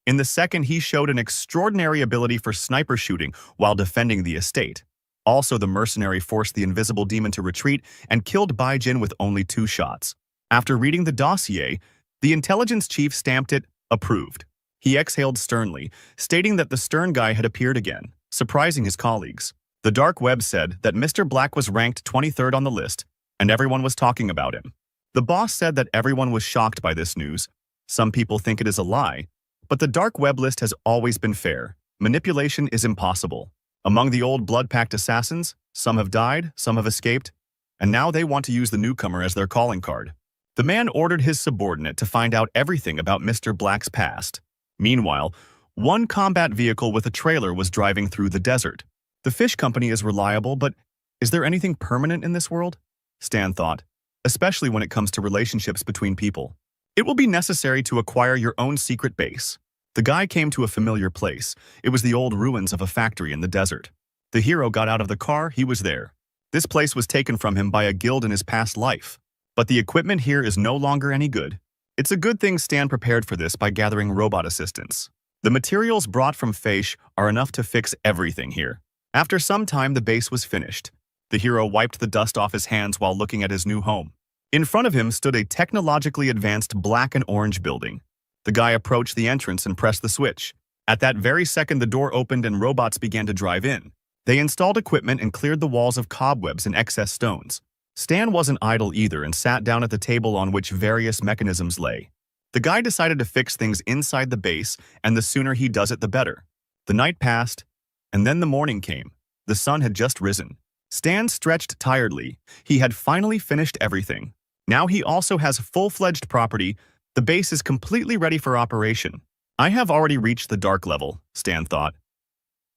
In the second, he showed an extraordinary ability for sniper shooting while defending the estate. Also, the mercenary forced the invisible demon to retreat and killed Bai Jin with only 2 shots. After reading the dossier, the intelligence chief stamped it approved. He exhaled sternly, stating that the stern guy had appeared again, surprising his colleagues. The dark web said that Mr. Black was ranked 23rd on the list, and everyone was talking about him. The boss said that everyone was shocked by this news. Some people think it is a lie, but the dark web list has always been fair. Manipulation is impossible. Among the old blood-pact assassins, some have died, some have escaped, and now they want to use the newcomer as their calling card. The man ordered his subordinate to find out everything about Mr. Black's past. Meanwhile, one combat vehicle with a trailer was driving through the desert. The fish company is reliable, but is there anything permanent in this world? Stan thought, especially when it comes to relationships between people. It will be necessary to acquire your own secret base. The guy came to a familiar place. It was the old ruins of a factory in the desert. The hero got out of the car, he was there. This place was taken from him by a guild in his past life. But the equipment here is no longer any good. It's a good thing Stan prepared for this by gathering robot assistants. The materials brought from Faish are enough to fix everything here. After some time, the base was finished. The hero wiped the dust off his hands while looking at his new home. In front of him stood a technologically advanced black and orange building. The guy approached the entrance and pressed the switch. At that very second, the door opened and robots began to drive in. They installed equipment and cleared the walls of cobwebs and excess stones. Stan wasn't idle either and sat down at the table on which various mechanisms lay. The guy decided to fix things inside the base, and the sooner he does it, the better. The night passed, and then the morning came. The sun had just risen. Stan stretched tiredly. He had finally finished everything. Now he also has full-fledged property. The base is completely ready for operation. I have already reached the dark level, Stan thought.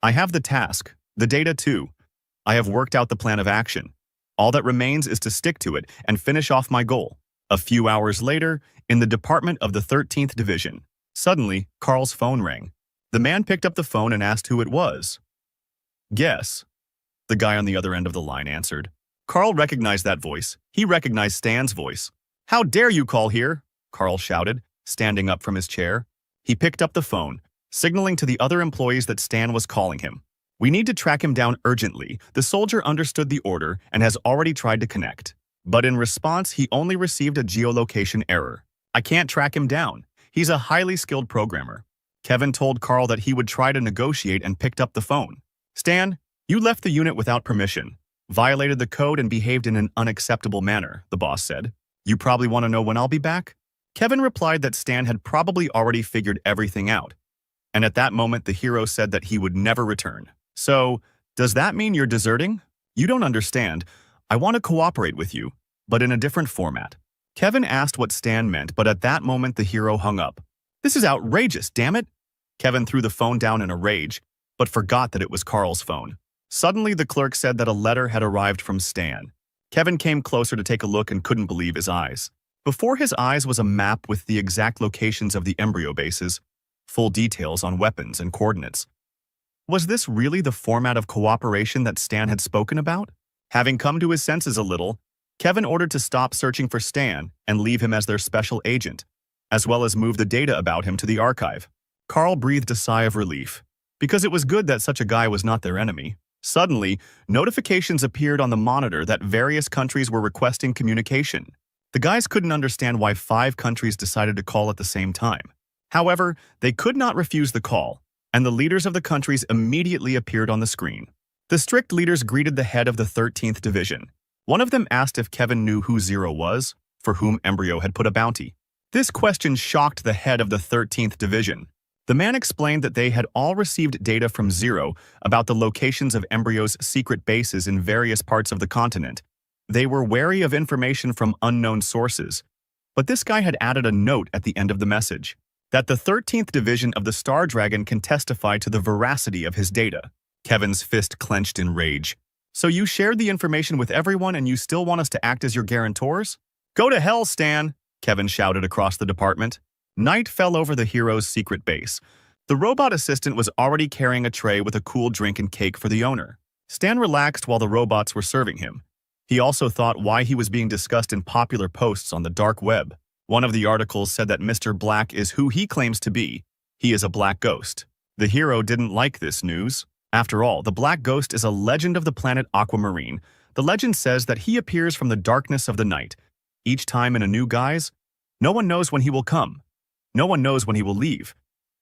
I have the task, the data too. I have worked out the plan of action. All that remains is to stick to it and finish off my goal. A few hours later, in the department of the 13th Division, suddenly, Carl's phone rang. The man picked up the phone and asked who it was. Guess. The guy on the other end of the line answered. Carl recognized that voice. He recognized Stan's voice. How dare you call here? Carl shouted, standing up from his chair. He picked up the phone, signaling to the other employees that Stan was calling him. We need to track him down urgently. The soldier understood the order and has already tried to connect. But in response, he only received a geolocation error. I can't track him down. He's a highly skilled programmer. Kevin told Carl that he would try to negotiate and picked up the phone. Stan, you left the unit without permission, violated the code and behaved in an unacceptable manner, the boss said. You probably want to know when I'll be back? Kevin replied that Stan had probably already figured everything out, and at that moment the hero said that he would never return. So, does that mean you're deserting? You don't understand. I want to cooperate with you, but in a different format. Kevin asked what Stan meant, but at that moment the hero hung up. This is outrageous, damn it! Kevin threw the phone down in a rage, but forgot that it was Carl's phone. Suddenly the clerk said that a letter had arrived from Stan. Kevin came closer to take a look and couldn't believe his eyes. Before his eyes was a map with the exact locations of the embryo bases, full details on weapons and coordinates. Was this really the format of cooperation that Stan had spoken about? Having come to his senses a little, Kevin ordered to stop searching for Stan and leave him as their special agent, as well as move the data about him to the archive. Carl breathed a sigh of relief, because it was good that such a guy was not their enemy. Suddenly, notifications appeared on the monitor that various countries were requesting communication. The guys couldn't understand why 5 countries decided to call at the same time. However, they could not refuse the call, and the leaders of the countries immediately appeared on the screen. The strict leaders greeted the head of the 13th Division. One of them asked if Kevin knew who Zero was, for whom Embryo had put a bounty. This question shocked the head of the 13th Division. The man explained that they had all received data from Zero about the locations of Embryo's secret bases in various parts of the continent. They were wary of information from unknown sources, but this guy had added a note at the end of the message, that the 13th Division of the Star Dragon can testify to the veracity of his data. Kevin's fist clenched in rage. So you shared the information with everyone and you still want us to act as your guarantors? Go to hell, Stan! Kevin shouted across the department. Night fell over the hero's secret base. The robot assistant was already carrying a tray with a cool drink and cake for the owner. Stan relaxed while the robots were serving him. He also thought why he was being discussed in popular posts on the dark web. One of the articles said that Mr. Black is who he claims to be. He is a black ghost. The hero didn't like this news. After all, the Black Ghost is a legend of the planet Aquamarine. The legend says that he appears from the darkness of the night, each time in a new guise. No one knows when he will come. No one knows when he will leave.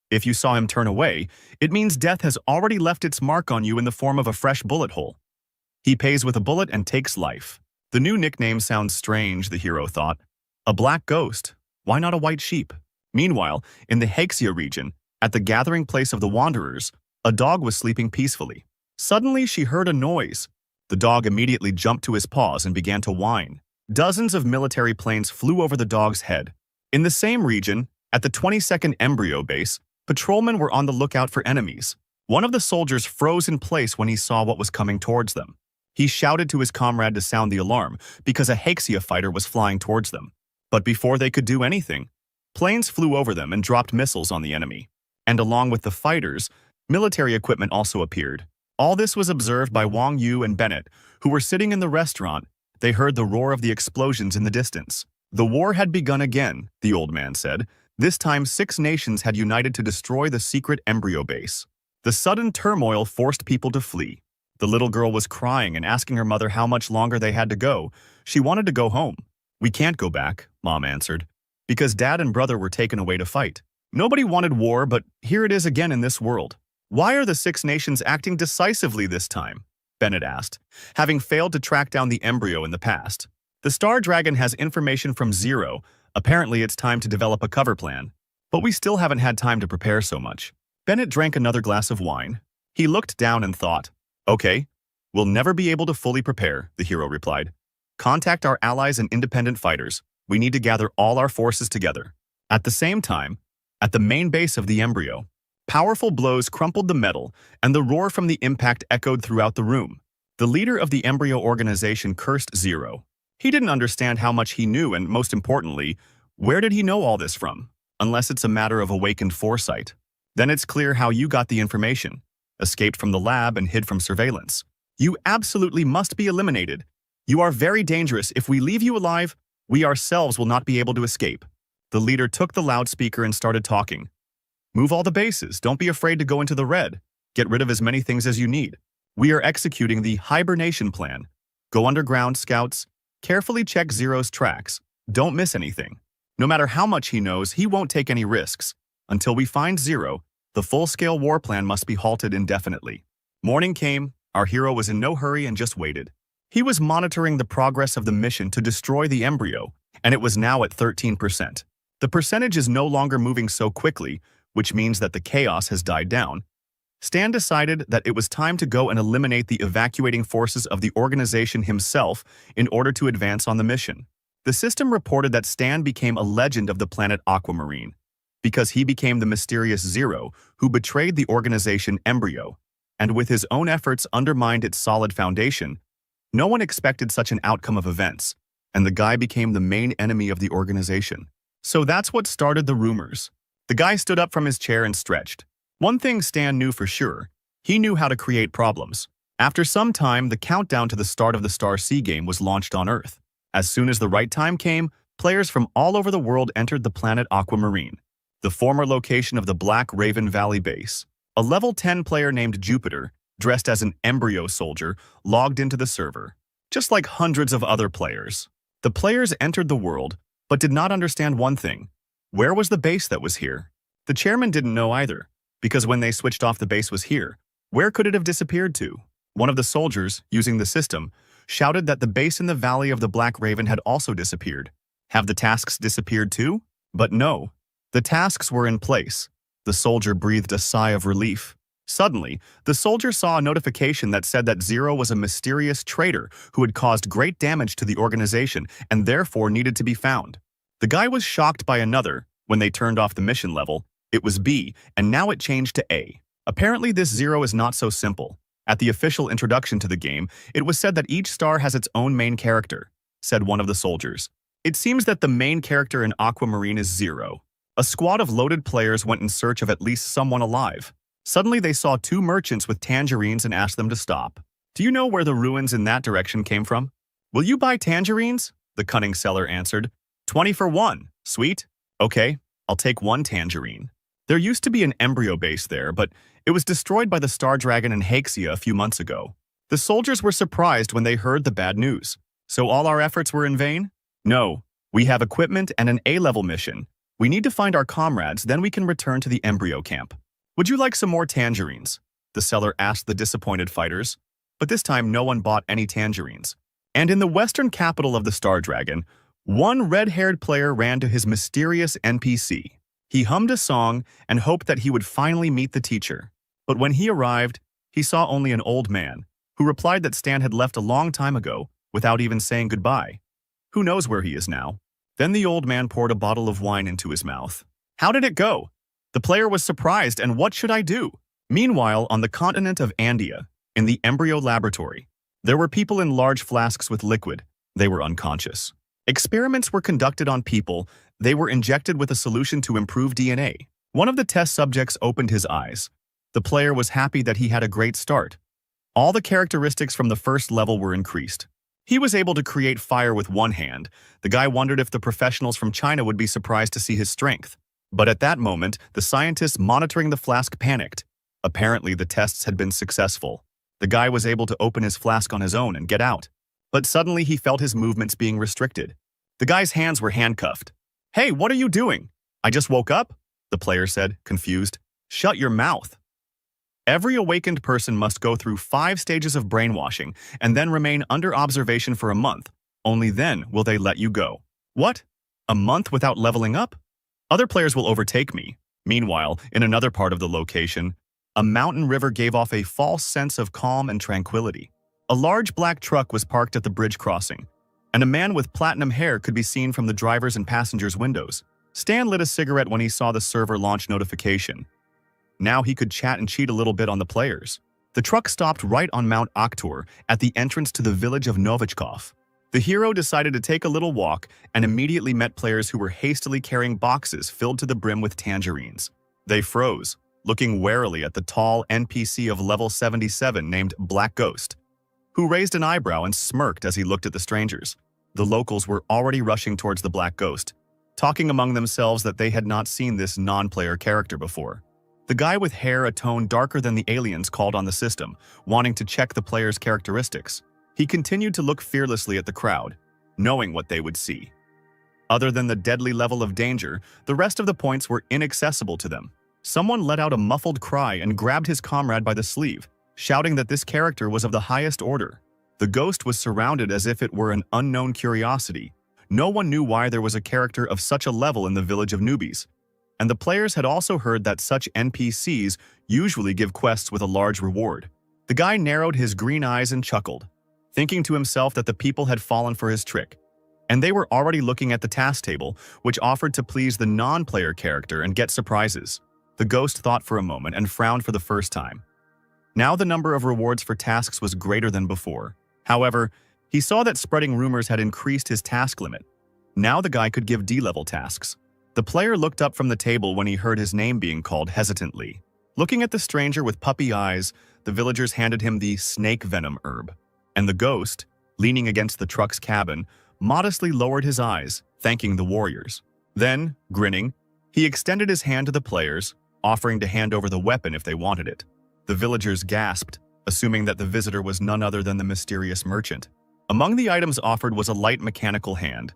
If you saw him turn away, it means death has already left its mark on you in the form of a fresh bullet hole. He pays with a bullet and takes life. The new nickname sounds strange, the hero thought. A black ghost. Why not a white sheep? Meanwhile, in the Hexia region, at the gathering place of the Wanderers, a dog was sleeping peacefully. Suddenly, she heard a noise. The dog immediately jumped to his paws and began to whine. Dozens of military planes flew over the dog's head. In the same region, at the 22nd Embryo base, patrolmen were on the lookout for enemies. One of the soldiers froze in place when he saw what was coming towards them. He shouted to his comrade to sound the alarm because a Hexia fighter was flying towards them. But before they could do anything, planes flew over them and dropped missiles on the enemy. And along with the fighters, military equipment also appeared. All this was observed by Wang Yu and Bennett, who were sitting in the restaurant. They heard the roar of the explosions in the distance. The war had begun again, the old man said. This time 6 nations had united to destroy the secret embryo base. The sudden turmoil forced people to flee. The little girl was crying and asking her mother how much longer they had to go. She wanted to go home. We can't go back, Mom answered, because Dad and brother were taken away to fight. Nobody wanted war, but here it is again in this world. Why are the 6 nations acting decisively this time? Bennett asked, having failed to track down the embryo in the past. The Star Dragon has information from Zero. Apparently it's time to develop a cover plan. But we still haven't had time to prepare so much. Bennett drank another glass of wine. He looked down and thought, okay, we'll never be able to fully prepare, the hero replied. Contact our allies and independent fighters. We need to gather all our forces together. At the same time, at the main base of the embryo, powerful blows crumpled the metal, and the roar from the impact echoed throughout the room. The leader of the embryo organization cursed Zero. He didn't understand how much he knew, and most importantly, where did he know all this from? Unless it's a matter of awakened foresight. Then it's clear how you got the information. Escaped from the lab and hid from surveillance. You absolutely must be eliminated. You are very dangerous. If we leave you alive, we ourselves will not be able to escape. The leader took the loudspeaker and started talking. Move all the bases. Don't be afraid to go into the red. Get rid of as many things as you need. We are executing the hibernation plan. Go underground, scouts. Carefully check Zero's tracks. Don't miss anything. No matter how much he knows, he won't take any risks. Until we find Zero, the full-scale war plan must be halted indefinitely. Morning came. Our hero was in no hurry and just waited. He was monitoring the progress of the mission to destroy the embryo, and it was now at 13%. The percentage is no longer moving so quickly, which means that the chaos has died down. Stan decided that it was time to go and eliminate the evacuating forces of the organization himself in order to advance on the mission. The system reported that Stan became a legend of the planet Aquamarine because he became the mysterious Zero who betrayed the organization Embryo, and with his own efforts undermined its solid foundation. No one expected such an outcome of events, and the guy became the main enemy of the organization. So that's what started the rumors. The guy stood up from his chair and stretched. One thing Stan knew for sure, he knew how to create problems. After some time, the countdown to the start of the Star Sea game was launched on Earth. As soon as the right time came, players from all over the world entered the planet Aquamarine, the former location of the Black Raven Valley base. A level 10 player named Jupiter, dressed as an embryo soldier, logged into the server, just like hundreds of other players. The players entered the world, but did not understand one thing. Where was the base that was here? The chairman didn't know either, because when they switched off the base was here. Where could it have disappeared to? One of the soldiers, using the system, shouted that the base in the Valley of the Black Raven had also disappeared. Have the tasks disappeared too? But no. The tasks were in place. The soldier breathed a sigh of relief. Suddenly, the soldier saw a notification that said that Zero was a mysterious traitor who had caused great damage to the organization and therefore needed to be found. The guy was shocked by another. When they turned off the mission level, it was B, and now it changed to A. Apparently, this Zero is not so simple. At the official introduction to the game, it was said that each star has its own main character, said one of the soldiers. It seems that the main character in Aquamarine is Zero. A squad of loaded players went in search of at least someone alive. Suddenly, they saw two merchants with tangerines and asked them to stop. Do you know where the ruins in that direction came from? Will you buy tangerines? The cunning seller answered. 20 for 1. Sweet. Okay, I'll take 1 tangerine. There used to be an embryo base there, but it was destroyed by the Star Dragon and Haxia a few months ago. The soldiers were surprised when they heard the bad news. So all our efforts were in vain? No. We have equipment and an A-level mission. We need to find our comrades, then we can return to the embryo camp. Would you like some more tangerines? The seller asked the disappointed fighters. But this time no one bought any tangerines. And in the western capital of the Star Dragon, one red-haired player ran to his mysterious NPC. He hummed a song and hoped that he would finally meet the teacher. But when he arrived, he saw only an old man, who replied that Stan had left a long time ago without even saying goodbye. Who knows where he is now? Then the old man poured a bottle of wine into his mouth. How did it go? The player was surprised, and what should I do? Meanwhile, on the continent of Andia, in the embryo laboratory, there were people in large flasks with liquid. They were unconscious. Experiments were conducted on people. They were injected with a solution to improve DNA. One of the test subjects opened his eyes. The player was happy that he had a great start. All the characteristics from the first level were increased. He was able to create fire with one hand. The guy wondered if the professionals from China would be surprised to see his strength. But at that moment, the scientists monitoring the flask panicked. Apparently, the tests had been successful. The guy was able to open his flask on his own and get out. But suddenly, he felt his movements being restricted. The guy's hands were handcuffed. Hey, what are you doing? I just woke up, the player said, confused. Shut your mouth. Every awakened person must go through 5 stages of brainwashing and then remain under observation for a month. Only then will they let you go. What? A month without leveling up? Other players will overtake me. Meanwhile, in another part of the location, a mountain river gave off a false sense of calm and tranquility. A large black truck was parked at the bridge crossing, and a man with platinum hair could be seen from the driver's and passenger's windows. Stan lit a cigarette when he saw the server launch notification. Now he could chat and cheat a little bit on the players. The truck stopped right on Mount Oktur at the entrance to the village of Novichkov. The hero decided to take a little walk and immediately met players who were hastily carrying boxes filled to the brim with tangerines. They froze, looking warily at the tall NPC of level 77 named Black Ghost, who raised an eyebrow and smirked as he looked at the strangers. The locals were already rushing towards the Black Ghost, talking among themselves that they had not seen this non-player character before. The guy with hair a tone darker than the aliens called on the system, wanting to check the player's characteristics. He continued to look fearlessly at the crowd, knowing what they would see. Other than the deadly level of danger, the rest of the points were inaccessible to them. Someone let out a muffled cry and grabbed his comrade by the sleeve, shouting that this character was of the highest order. The ghost was surrounded as if it were an unknown curiosity. no one knew why there was a character of such a level in the village of newbies. And the players had also heard that such NPCs usually give quests with a large reward. The guy narrowed his green eyes and chuckled, thinking to himself that the people had fallen for his trick. And they were already looking at the task table, which offered to please the non-player character and get surprises. The ghost thought for a moment and frowned for the first time. Now the number of rewards for tasks was greater than before. However, he saw that spreading rumors had increased his task limit. Now the guy could give D-level tasks. The player looked up from the table when he heard his name being called hesitantly. Looking at the stranger with puppy eyes, the villagers handed him the snake venom herb. And the ghost, leaning against the truck's cabin, modestly lowered his eyes, thanking the warriors. Then, grinning, he extended his hand to the players, offering to hand over the weapon if they wanted it. The villagers gasped, assuming that the visitor was none other than the mysterious merchant. Among the items offered was a light mechanical hand,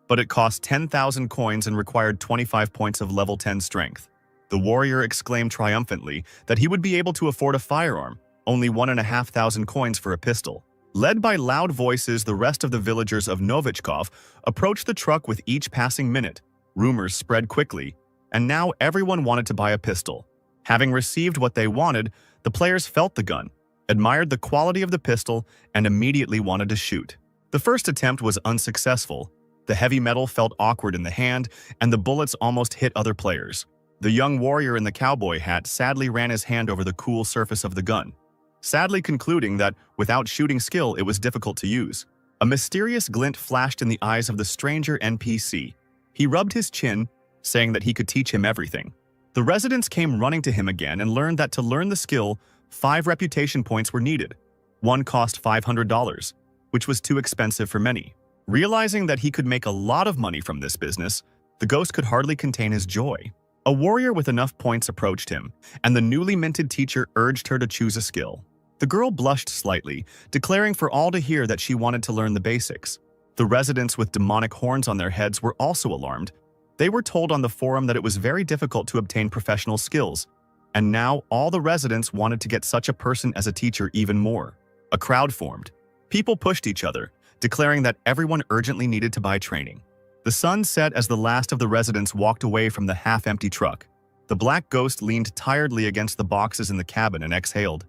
but it cost 10,000 coins and required 25 points of level 10 strength. The warrior exclaimed triumphantly that he would be able to afford a firearm, only 1,500 coins for a pistol. Led by loud voices, the rest of the villagers of Novichkov approached the truck with each passing minute. Rumors spread quickly, and now everyone wanted to buy a pistol. Having received what they wanted, the players felt the gun, admired the quality of the pistol, and immediately wanted to shoot. The first attempt was unsuccessful. The heavy metal felt awkward in the hand, and the bullets almost hit other players. The young warrior in the cowboy hat sadly ran his hand over the cool surface of the gun, sadly concluding that, without shooting skill, it was difficult to use. A mysterious glint flashed in the eyes of the stranger NPC. He rubbed his chin, saying that he could teach him everything. The residents came running to him again and learned that to learn the skill, 5 reputation points were needed. One cost $500, which was too expensive for many. Realizing that he could make a lot of money from this business, the ghost could hardly contain his joy. A warrior with enough points approached him, and the newly minted teacher urged her to choose a skill. The girl blushed slightly, declaring for all to hear that she wanted to learn the basics. The residents with demonic horns on their heads were also alarmed. They were told on the forum that it was very difficult to obtain professional skills, and now all the residents wanted to get such a person as a teacher even more. A crowd formed. People pushed each other, declaring that everyone urgently needed to buy training. The sun set as the last of the residents walked away from the half-empty truck. The black ghost leaned tiredly against the boxes in the cabin and exhaled.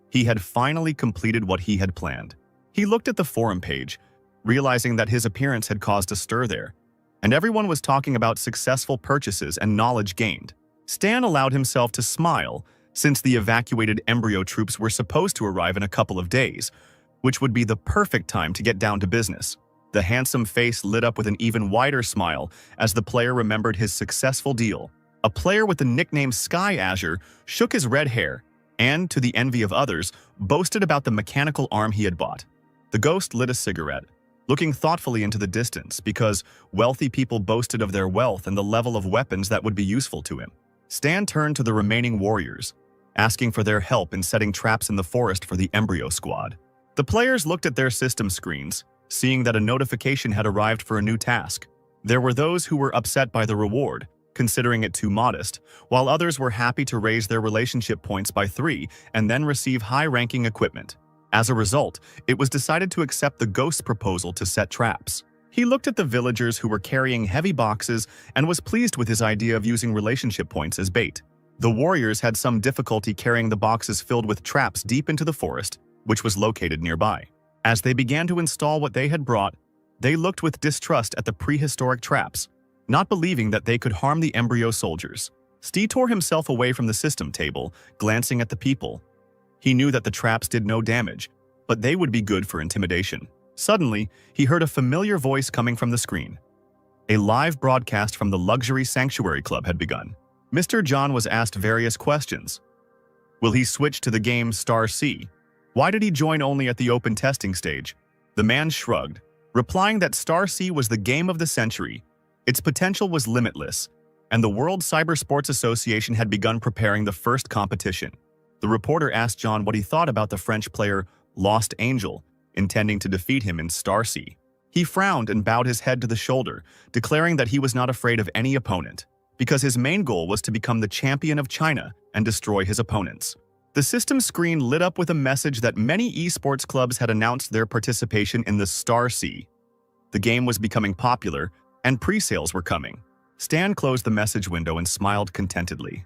He had finally completed what he had planned. He looked at the forum page, realizing that his appearance had caused a stir there, and everyone was talking about successful purchases and knowledge gained. Stan allowed himself to smile, since the evacuated embryo troops were supposed to arrive in a couple of days, which would be the perfect time to get down to business. The handsome face lit up with an even wider smile as the player remembered his successful deal. A player with the nickname Sky Azure shook his red hair and, to the envy of others, boasted about the mechanical arm he had bought. The ghost lit a cigarette, looking thoughtfully into the distance because wealthy people boasted of their wealth and the level of weapons that would be useful to him. Stan turned to the remaining warriors, asking for their help in setting traps in the forest for the embryo squad. The players looked at their system screens, seeing that a notification had arrived for a new task. There were those who were upset by the reward, considering it too modest, while others were happy to raise their relationship points by 3 and then receive high-ranking equipment. As a result, it was decided to accept the ghost's proposal to set traps. He looked at the villagers who were carrying heavy boxes and was pleased with his idea of using relationship points as bait. The warriors had some difficulty carrying the boxes filled with traps deep into the forest, which was located nearby. As they began to install what they had brought, they looked with distrust at the prehistoric traps, not believing that they could harm the embryo soldiers. Stee tore himself away from the system table, glancing at the people. He knew that the traps did no damage, but they would be good for intimidation. Suddenly, he heard a familiar voice coming from the screen. A live broadcast from the Luxury Sanctuary Club had begun. Mr. John was asked various questions. Will he switch to the game Star C? Why did he join only at the open testing stage? The man shrugged, replying that Star C was the game of the century. Its potential was limitless, and the World Cyber Sports Association had begun preparing the first competition. The reporter asked John what he thought about the French player Lost Angel, intending to defeat him in Star C. He frowned and bowed his head to the shoulder, declaring that he was not afraid of any opponent, because his main goal was to become the champion of China and destroy his opponents. The system screen lit up with a message that many esports clubs had announced their participation in the Star C. The game was becoming popular, and pre-sales were coming. Stan closed the message window and smiled contentedly.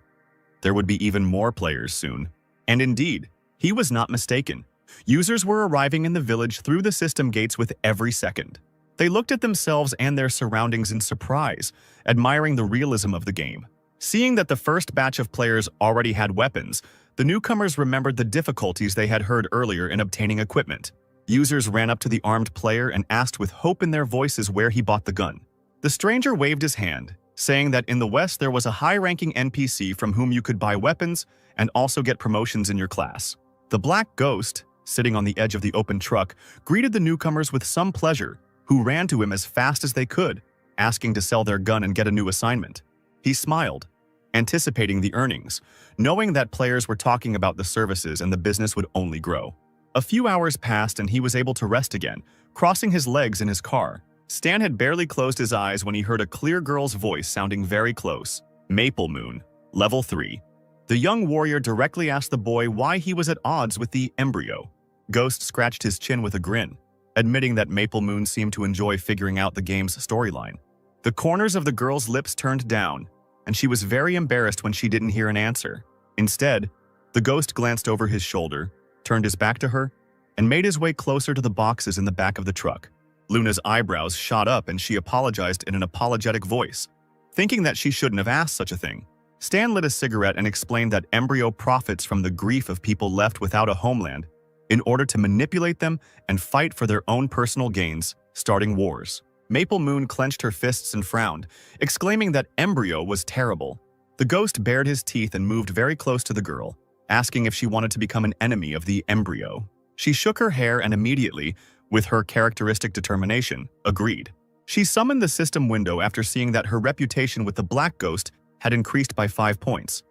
There would be even more players soon. And indeed, he was not mistaken. Users were arriving in the village through the system gates with every second. They looked at themselves and their surroundings in surprise, admiring the realism of the game. Seeing that the first batch of players already had weapons, the newcomers remembered the difficulties they had heard earlier in obtaining equipment. Users ran up to the armed player and asked with hope in their voices where he bought the gun. The stranger waved his hand, saying that in the West there was a high-ranking NPC from whom you could buy weapons and also get promotions in your class. The Black Ghost, sitting on the edge of the open truck, greeted the newcomers with some pleasure, who ran to him as fast as they could, asking to sell their gun and get a new assignment. He smiled, anticipating the earnings, knowing that players were talking about the services and the business would only grow. A few hours passed and he was able to rest again, crossing his legs in his car. Stan had barely closed his eyes when he heard a clear girl's voice sounding very close. Maple Moon, Level 3. The young warrior directly asked the boy why he was at odds with the embryo. Ghost scratched his chin with a grin, admitting that Maple Moon seemed to enjoy figuring out the game's storyline. The corners of the girl's lips turned down, and she was very embarrassed when she didn't hear an answer. Instead, the ghost glanced over his shoulder, turned his back to her, and made his way closer to the boxes in the back of the truck. Luna's eyebrows shot up and she apologized in an apologetic voice, thinking that she shouldn't have asked such a thing. Stan lit a cigarette and explained that embryo profits from the grief of people left without a homeland in order to manipulate them and fight for their own personal gains, starting wars. Maple Moon clenched her fists and frowned, exclaiming that embryo was terrible. The ghost bared his teeth and moved very close to the girl, asking if she wanted to become an enemy of the embryo. She shook her hair and immediately, with her characteristic determination, agreed. She summoned the system window after seeing that her reputation with the Black Ghost had increased by 5 points.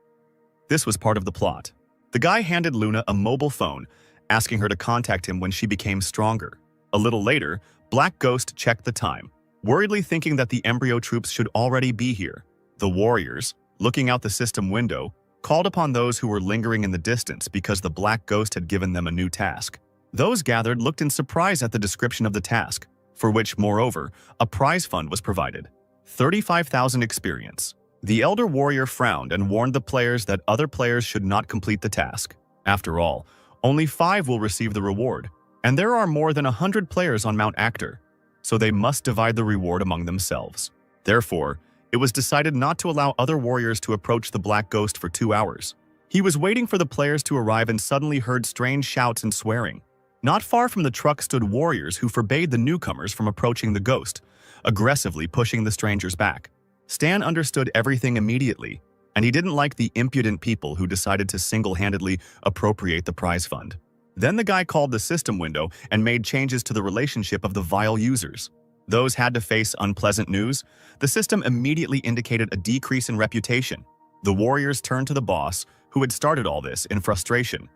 This was part of the plot. The guy handed Luna a mobile phone, asking her to contact him when she became stronger. A little later, Black Ghost checked the time, worriedly thinking that the embryo troops should already be here. The warriors, looking out the system window, called upon those who were lingering in the distance because the Black Ghost had given them a new task. Those gathered looked in surprise at the description of the task, for which, moreover, a prize fund was provided. 35,000 experience. The elder warrior frowned and warned the players that other players should not complete the task. After all, only 5 will receive the reward, and there are more than 100 players on Mount Actor, so they must divide the reward among themselves. Therefore, it was decided not to allow other warriors to approach the Black Ghost for 2 hours. He was waiting for the players to arrive and suddenly heard strange shouts and swearing. Not far from the truck stood warriors who forbade the newcomers from approaching the ghost, aggressively pushing the strangers back. Stan understood everything immediately, and he didn't like the impudent people who decided to single-handedly appropriate the prize fund. Then the guy called the system window and made changes to the relationship of the vile users. Those had to face unpleasant news. The system immediately indicated a decrease in reputation. The warriors turned to the boss, who had started all this, in frustration.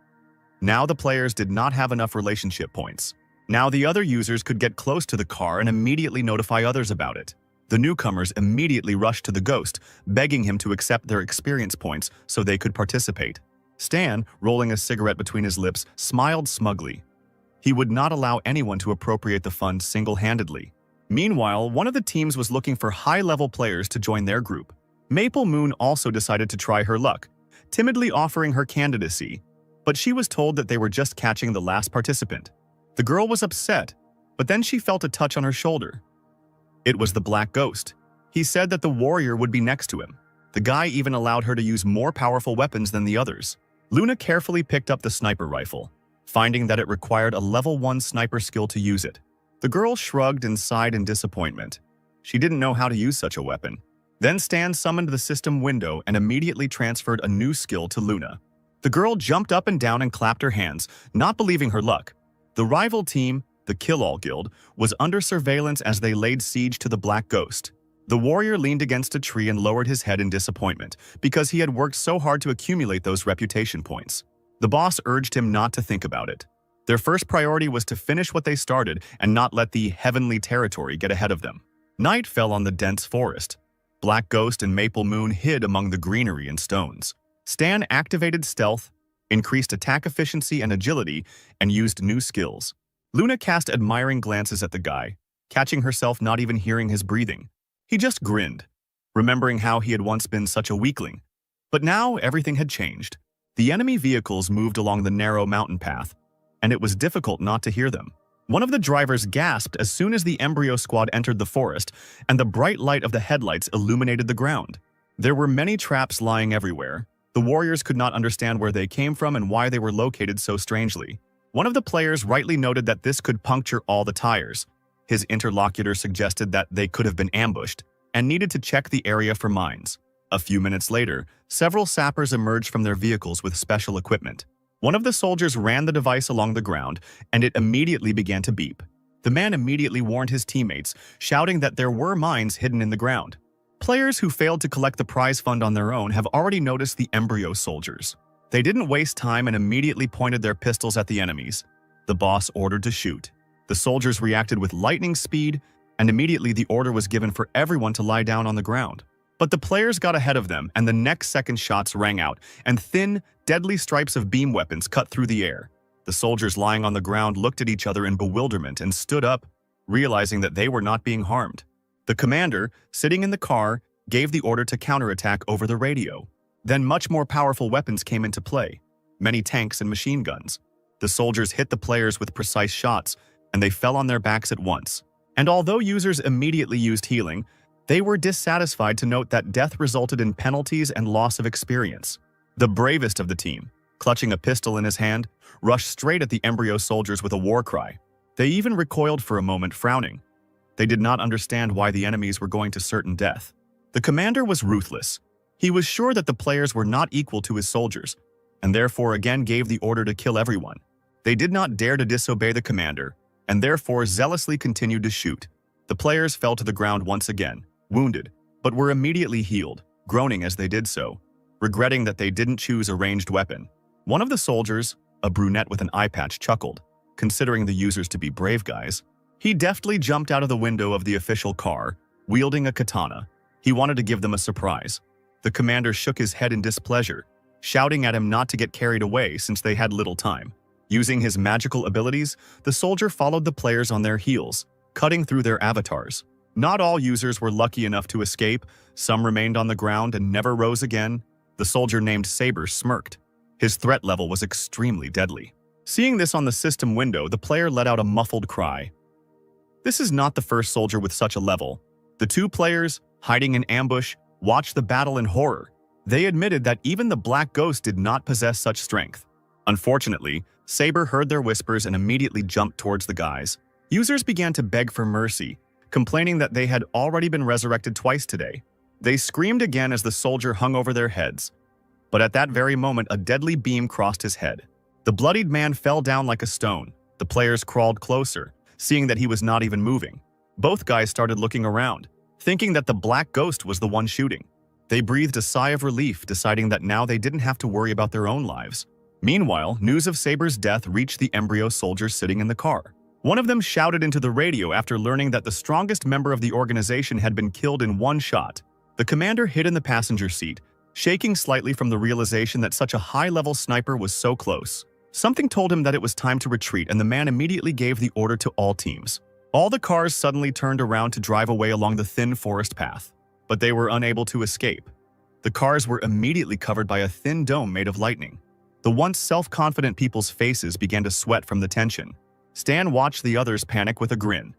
Now the players did not have enough relationship points. Now the other users could get close to the car and immediately notify others about it. The newcomers immediately rushed to the ghost, begging him to accept their experience points so they could participate. Stan, rolling a cigarette between his lips, smiled smugly. He would not allow anyone to appropriate the fund single-handedly. Meanwhile, one of the teams was looking for high-level players to join their group. Maple Moon also decided to try her luck, timidly offering her candidacy, but she was told that they were just catching the last participant. The girl was upset, but then she felt a touch on her shoulder. It was the Black Ghost. He said that the warrior would be next to him. The guy even allowed her to use more powerful weapons than the others. Luna carefully picked up the sniper rifle, finding that it required a level 1 sniper skill to use it. The girl shrugged and sighed in disappointment. She didn't know how to use such a weapon. Then Stan summoned the system window and immediately transferred a new skill to Luna. The girl jumped up and down and clapped her hands, not believing her luck. The rival team, the Kill-All Guild, was under surveillance as they laid siege to the Black Ghost. The warrior leaned against a tree and lowered his head in disappointment because he had worked so hard to accumulate those reputation points. The boss urged him not to think about it. Their first priority was to finish what they started and not let the heavenly territory get ahead of them. Night fell on the dense forest. Black Ghost and Maple Moon hid among the greenery and stones. Stan activated stealth, increased attack efficiency and agility, and used new skills. Luna cast admiring glances at the guy, catching herself not even hearing his breathing. He just grinned, remembering how he had once been such a weakling. But now everything had changed. The enemy vehicles moved along the narrow mountain path, and it was difficult not to hear them. One of the drivers gasped as soon as the embryo squad entered the forest, and the bright light of the headlights illuminated the ground. There were many traps lying everywhere. The warriors could not understand where they came from and why they were located so strangely. One of the players rightly noted that this could puncture all the tires. His interlocutor suggested that they could have been ambushed and needed to check the area for mines. A few minutes later, several sappers emerged from their vehicles with special equipment. One of the soldiers ran the device along the ground, and it immediately began to beep. The man immediately warned his teammates, shouting that there were mines hidden in the ground. Players who failed to collect the prize fund on their own have already noticed the embryo soldiers. They didn't waste time and immediately pointed their pistols at the enemies. The boss ordered to shoot. The soldiers reacted with lightning speed, and immediately the order was given for everyone to lie down on the ground. But the players got ahead of them, and the next second shots rang out, and thin, deadly stripes of beam weapons cut through the air. The soldiers lying on the ground looked at each other in bewilderment and stood up, realizing that they were not being harmed. The commander, sitting in the car, gave the order to counterattack over the radio. Then much more powerful weapons came into play, many tanks and machine guns. The soldiers hit the players with precise shots, and they fell on their backs at once. And although users immediately used healing, they were dissatisfied to note that death resulted in penalties and loss of experience. The bravest of the team, clutching a pistol in his hand, rushed straight at the embryo soldiers with a war cry. They even recoiled for a moment, frowning. They did not understand why the enemies were going to certain death. The commander was ruthless. He was sure that the players were not equal to his soldiers, and therefore again gave the order to kill everyone. They did not dare to disobey the commander, and therefore zealously continued to shoot. The players fell to the ground once again, wounded, but were immediately healed, groaning as they did so, regretting that they didn't choose a ranged weapon. One of the soldiers, a brunette with an eye patch, chuckled, considering the users to be brave guys. He deftly jumped out of the window of the official car, wielding a katana. He wanted to give them a surprise. The commander shook his head in displeasure, shouting at him not to get carried away since they had little time. Using his magical abilities, the soldier followed the players on their heels, cutting through their avatars. Not all users were lucky enough to escape. Some remained on the ground and never rose again. The soldier named Saber smirked. His threat level was extremely deadly. Seeing this on the system window, the player let out a muffled cry. This is not the first soldier with such a level. The two players, hiding in ambush, watched the battle in horror. They admitted that even the Black Ghost did not possess such strength. Unfortunately, Saber heard their whispers and immediately jumped towards the guys. Users began to beg for mercy, complaining that they had already been resurrected twice today. They screamed again as the soldier hung over their heads. But at that very moment, a deadly beam crossed his head. The bloodied man fell down like a stone. The players crawled closer, seeing that he was not even moving. Both guys started looking around, thinking that the Black Ghost was the one shooting. They breathed a sigh of relief, deciding that now they didn't have to worry about their own lives. Meanwhile, news of Saber's death reached the embryo soldiers sitting in the car. One of them shouted into the radio after learning that the strongest member of the organization had been killed in one shot. The commander hid in the passenger seat, shaking slightly from the realization that such a high-level sniper was so close. Something told him that it was time to retreat, and the man immediately gave the order to all teams. All the cars suddenly turned around to drive away along the thin forest path, but they were unable to escape. The cars were immediately covered by a thin dome made of lightning. The once self-confident people's faces began to sweat from the tension. Stan watched the others panic with a grin.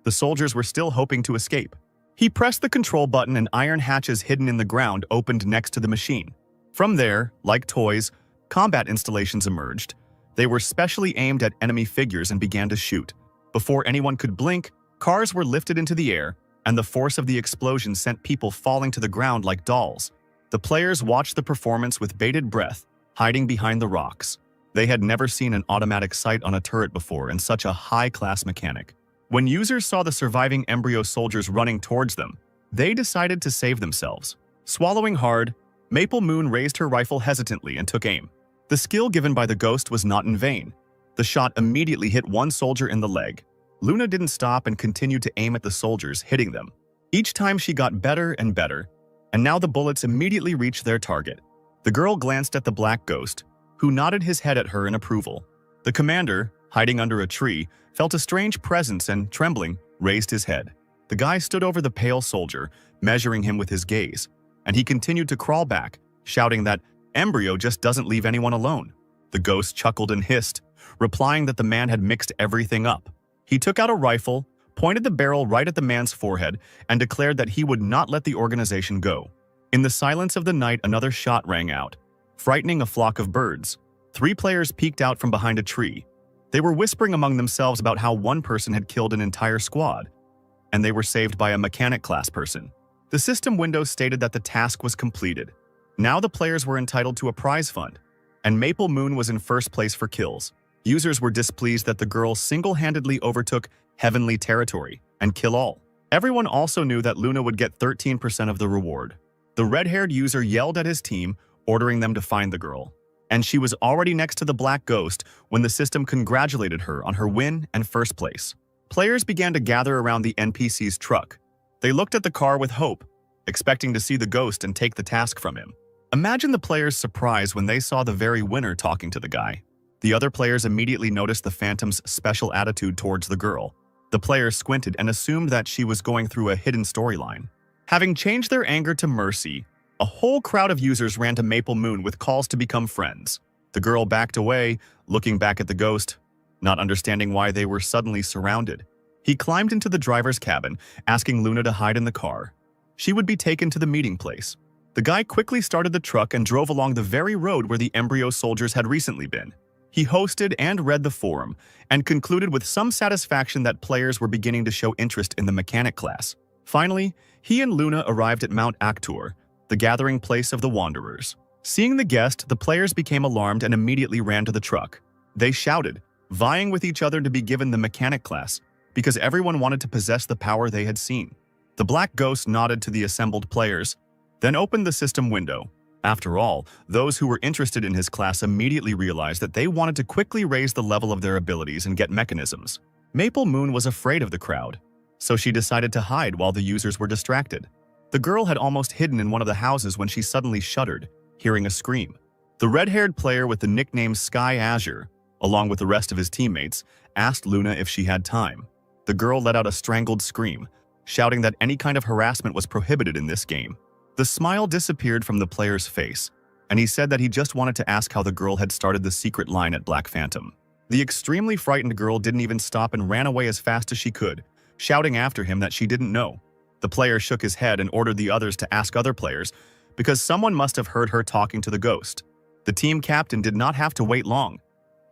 The soldiers were still hoping to escape. He pressed the control button and iron hatches hidden in the ground opened next to the machine. From there, like toys, combat installations emerged. They were specially aimed at enemy figures and began to shoot. Before anyone could blink, cars were lifted into the air, and the force of the explosion sent people falling to the ground like dolls. The players watched the performance with bated breath, hiding behind the rocks. They had never seen an automatic sight on a turret before and such a high-class mechanic. When users saw the surviving embryo soldiers running towards them, they decided to save themselves. Swallowing hard, Maple Moon raised her rifle hesitantly and took aim. The skill given by the ghost was not in vain. The shot immediately hit one soldier in the leg. Luna didn't stop and continued to aim at the soldiers, hitting them. Each time she got better and better, and now the bullets immediately reached their target. The girl glanced at the Black Ghost, who nodded his head at her in approval. The commander, hiding under a tree, felt a strange presence and, trembling, raised his head. The guy stood over the pale soldier, measuring him with his gaze, and he continued to crawl back, shouting that embryo just doesn't leave anyone alone. The ghost chuckled and hissed, replying that the man had mixed everything up. He took out a rifle, pointed the barrel right at the man's forehead, and declared that he would not let the organization go. In the silence of the night, another shot rang out, frightening a flock of birds. 3 players peeked out from behind a tree. They were whispering among themselves about how one person had killed an entire squad, and they were saved by a mechanic class person. The system window stated that the task was completed. Now the players were entitled to a prize fund, and Maple Moon was in first place for kills. Users were displeased that the girl single-handedly overtook heavenly territory and kill all. Everyone also knew that Luna would get 13% of the reward. The red-haired user yelled at his team, ordering them to find the girl. And she was already next to the black ghost when the system congratulated her on her win and first place. Players began to gather around the NPC's truck. They looked at the car with hope, expecting to see the ghost and take the task from him. Imagine the players' surprise when they saw the very winner talking to the guy. The other players immediately noticed the Phantom's special attitude towards the girl. The players squinted and assumed that she was going through a hidden storyline. Having changed their anger to mercy, a whole crowd of users ran to Maple Moon with calls to become friends. The girl backed away, looking back at the ghost, not understanding why they were suddenly surrounded. He climbed into the driver's cabin, asking Luna to hide in the car. She would be taken to the meeting place. The guy quickly started the truck and drove along the very road where the embryo soldiers had recently been. He hosted and read the forum, and concluded with some satisfaction that players were beginning to show interest in the mechanic class. Finally, he and Luna arrived at Mount Actor, the gathering place of the Wanderers. Seeing the guest, the players became alarmed and immediately ran to the truck. They shouted, vying with each other to be given the mechanic class, because everyone wanted to possess the power they had seen. The black ghost nodded to the assembled players, then opened the system window. After all, those who were interested in his class immediately realized that they wanted to quickly raise the level of their abilities and get mechanisms. Maple Moon was afraid of the crowd, so she decided to hide while the users were distracted. The girl had almost hidden in one of the houses when she suddenly shuddered, hearing a scream. The red-haired player with the nickname Sky Azure, along with the rest of his teammates, asked Luna if she had time. The girl let out a strangled scream, shouting that any kind of harassment was prohibited in this game. The smile disappeared from the player's face, and he said that he just wanted to ask how the girl had started the secret line at Black Phantom. The extremely frightened girl didn't even stop and ran away as fast as she could, shouting after him that she didn't know. The player shook his head and ordered the others to ask other players, because someone must have heard her talking to the ghost. The team captain did not have to wait long.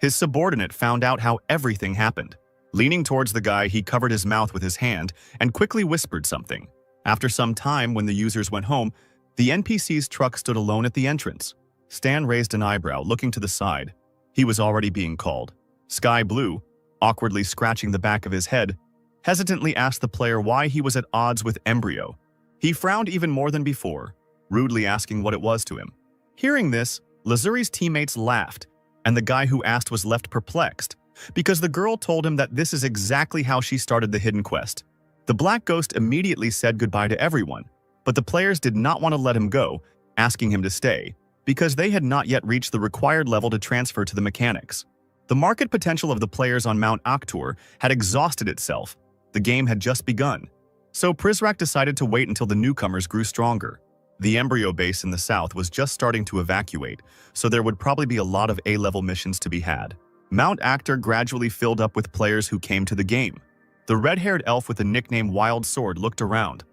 His subordinate found out how everything happened. Leaning towards the guy, he covered his mouth with his hand and quickly whispered something. After some time, when the users went home, the NPC's truck stood alone at the entrance. Stan raised an eyebrow, looking to the side. He was already being called. Sky Blue, awkwardly scratching the back of his head, hesitantly asked the player why he was at odds with Embryo. He frowned even more than before, rudely asking what it was to him. Hearing this, Lazuri's teammates laughed, and the guy who asked was left perplexed, because the girl told him that this is exactly how she started the hidden quest. The Black Ghost immediately said goodbye to everyone, but the players did not want to let him go, asking him to stay, because they had not yet reached the required level to transfer to the mechanics. The market potential of the players on Mount Actor had exhausted itself. The game had just begun. So Prizrak decided to wait until the newcomers grew stronger. The embryo base in the south was just starting to evacuate, so there would probably be a lot of A-level missions to be had. Mount Actor gradually filled up with players who came to the game. The red-haired elf with the nickname Wild Sword looked around.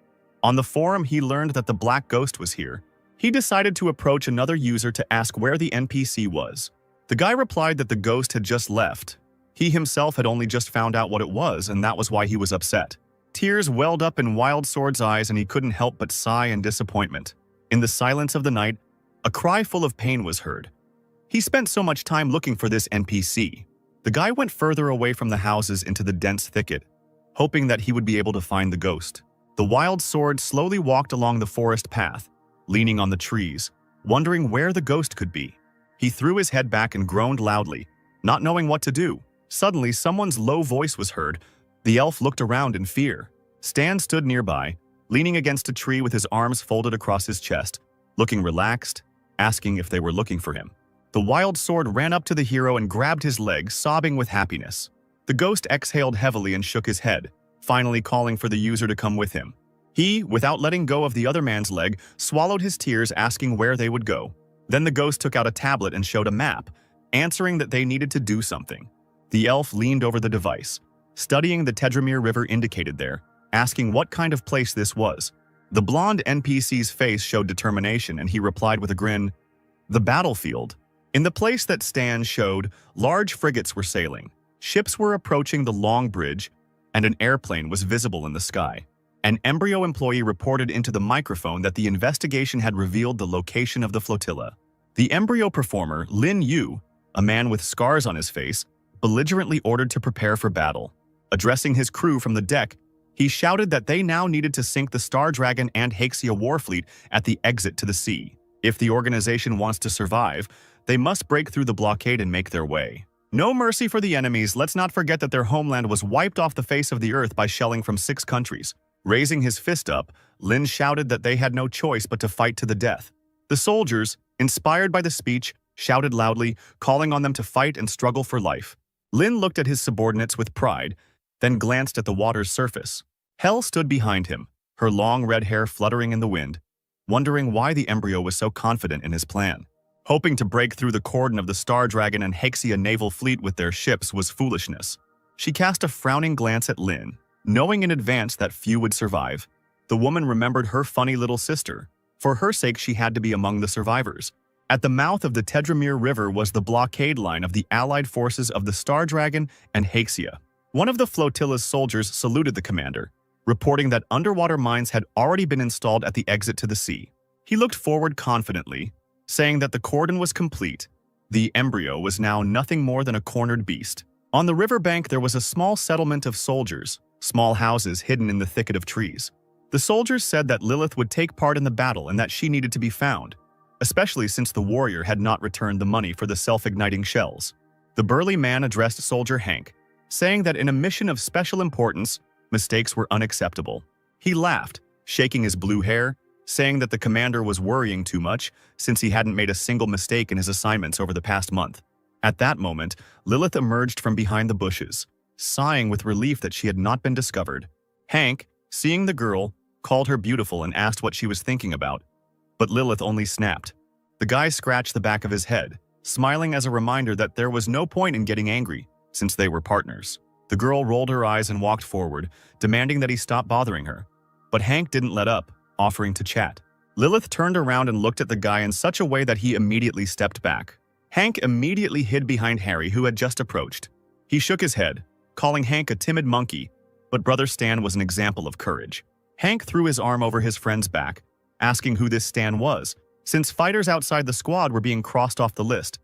On the forum, he learned that the Black Ghost was here. He decided to approach another user to ask where the NPC was. The guy replied that the ghost had just left. He himself had only just found out what it was, and that was why he was upset. Tears welled up in Wild Sword's eyes, and he couldn't help but sigh in disappointment. In the silence of the night, a cry full of pain was heard. He spent so much time looking for this NPC. The guy went further away from the houses into the dense thicket, hoping that he would be able to find the ghost. The Wild Sword slowly walked along the forest path, leaning on the trees, wondering where the ghost could be. He threw his head back and groaned loudly, not knowing what to do. Suddenly, someone's low voice was heard. The elf looked around in fear. Stan stood nearby, leaning against a tree with his arms folded across his chest, looking relaxed, asking if they were looking for him. The Wild Sword ran up to the hero and grabbed his leg, sobbing with happiness. The ghost exhaled heavily and shook his head, finally calling for the user to come with him. He, without letting go of the other man's leg, swallowed his tears, asking where they would go. Then the ghost took out a tablet and showed a map, answering that they needed to do something. The elf leaned over the device, studying the Tedramir River indicated there, asking what kind of place this was. The blonde NPC's face showed determination, and he replied with a grin, "The battlefield." In the place that Stan showed, large frigates were sailing, ships were approaching the long bridge, and an airplane was visible in the sky. An embryo employee reported into the microphone that the investigation had revealed the location of the flotilla. The embryo performer, Lin Yu, a man with scars on his face, belligerently ordered to prepare for battle. Addressing his crew from the deck, he shouted that they now needed to sink the Star Dragon and Haxia warfleet at the exit to the sea. If the organization wants to survive, they must break through the blockade and make their way. No mercy for the enemies. Let's not forget that their homeland was wiped off the face of the earth by shelling from 6 countries. Raising his fist up, Lin shouted that they had no choice but to fight to the death. The soldiers, inspired by the speech, shouted loudly, calling on them to fight and struggle for life. Lin looked at his subordinates with pride, then glanced at the water's surface. Hel stood behind him, her long red hair fluttering in the wind, wondering why the embryo was so confident in his plan. Hoping to break through the cordon of the Star Dragon and Haxia naval fleet with their ships was foolishness. She cast a frowning glance at Lin, knowing in advance that few would survive. The woman remembered her funny little sister. For her sake, she had to be among the survivors. At the mouth of the Tedramir River was the blockade line of the allied forces of the Star Dragon and Haxia. One of the flotilla's soldiers saluted the commander, reporting that underwater mines had already been installed at the exit to the sea. He looked forward confidently, saying that the cordon was complete. The embryo was now nothing more than a cornered beast. On the riverbank, there was a small settlement of soldiers, small houses hidden in the thicket of trees. The soldiers said that Lilith would take part in the battle and that she needed to be found, especially since the warrior had not returned the money for the self-igniting shells. The burly man addressed Soldier Hank, saying that in a mission of special importance, mistakes were unacceptable. He laughed, shaking his blue hair, saying that the commander was worrying too much since he hadn't made a single mistake in his assignments over the past month. At that moment, Lilith emerged from behind the bushes, sighing with relief that she had not been discovered. Hank, seeing the girl, called her beautiful and asked what she was thinking about, but Lilith only snapped. The guy scratched the back of his head, smiling as a reminder that there was no point in getting angry, since they were partners. The girl rolled her eyes and walked forward, demanding that he stop bothering her. But Hank didn't let up, offering to chat. Lilith turned around and looked at the guy in such a way that he immediately stepped back. Hank immediately hid behind Harry, who had just approached. He shook his head, calling Hank a timid monkey, but Brother Stan was an example of courage. Hank threw his arm over his friend's back, asking who this Stan was, since fighters outside the squad were being crossed off the list,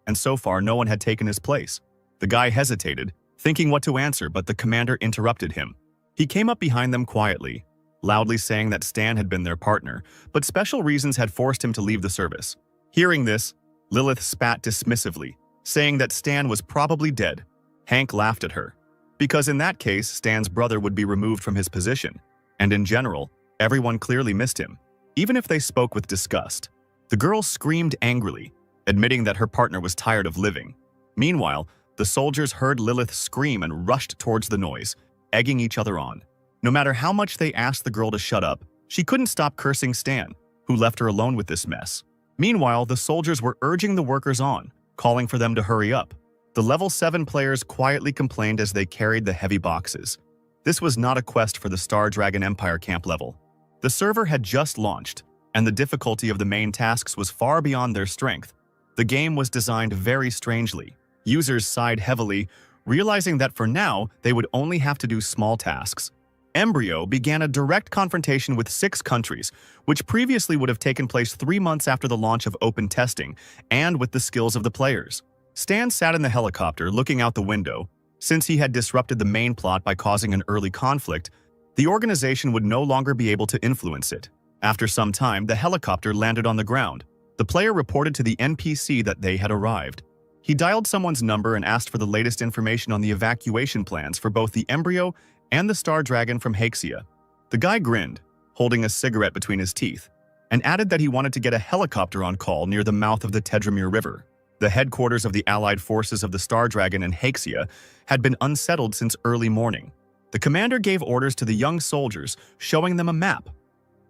and so far no one had taken his place. The guy hesitated, thinking what to answer, but the commander interrupted him. He came up behind them quietly, loudly saying that Stan had been their partner, but special reasons had forced him to leave the service. Hearing this, Lilith spat dismissively, saying that Stan was probably dead. Hank laughed at her, because in that case, Stan's brother would be removed from his position, and in general, everyone clearly missed him, even if they spoke with disgust. The girl screamed angrily, admitting that her partner was tired of living. Meanwhile, the soldiers heard Lilith scream and rushed towards the noise, egging each other on. No matter how much they asked the girl to shut up, she couldn't stop cursing Stan, who left her alone with this mess. Meanwhile, the soldiers were urging the workers on, calling for them to hurry up. The level 7 players quietly complained as they carried the heavy boxes. This was not a quest for the Star Dragon Empire camp level. The server had just launched, and the difficulty of the main tasks was far beyond their strength. The game was designed very strangely. Users sighed heavily, realizing that for now, they would only have to do small tasks. Embryo began a direct confrontation with 6 countries, which previously would have taken place 3 months after the launch of open testing, and with the skills of the players. Stan sat in the helicopter looking out the window. Since he had disrupted the main plot by causing an early conflict, the organization would no longer be able to influence it. After some time, the helicopter landed on the ground. The player reported to the NPC that they had arrived. He dialed someone's number and asked for the latest information on the evacuation plans for both the embryo and the Star Dragon from Haxia. The guy grinned, holding a cigarette between his teeth, and added that he wanted to get a helicopter on call near the mouth of the Tedramir River. The headquarters of the allied forces of the Star Dragon and Haxia had been unsettled since early morning. The commander gave orders to the young soldiers, showing them a map.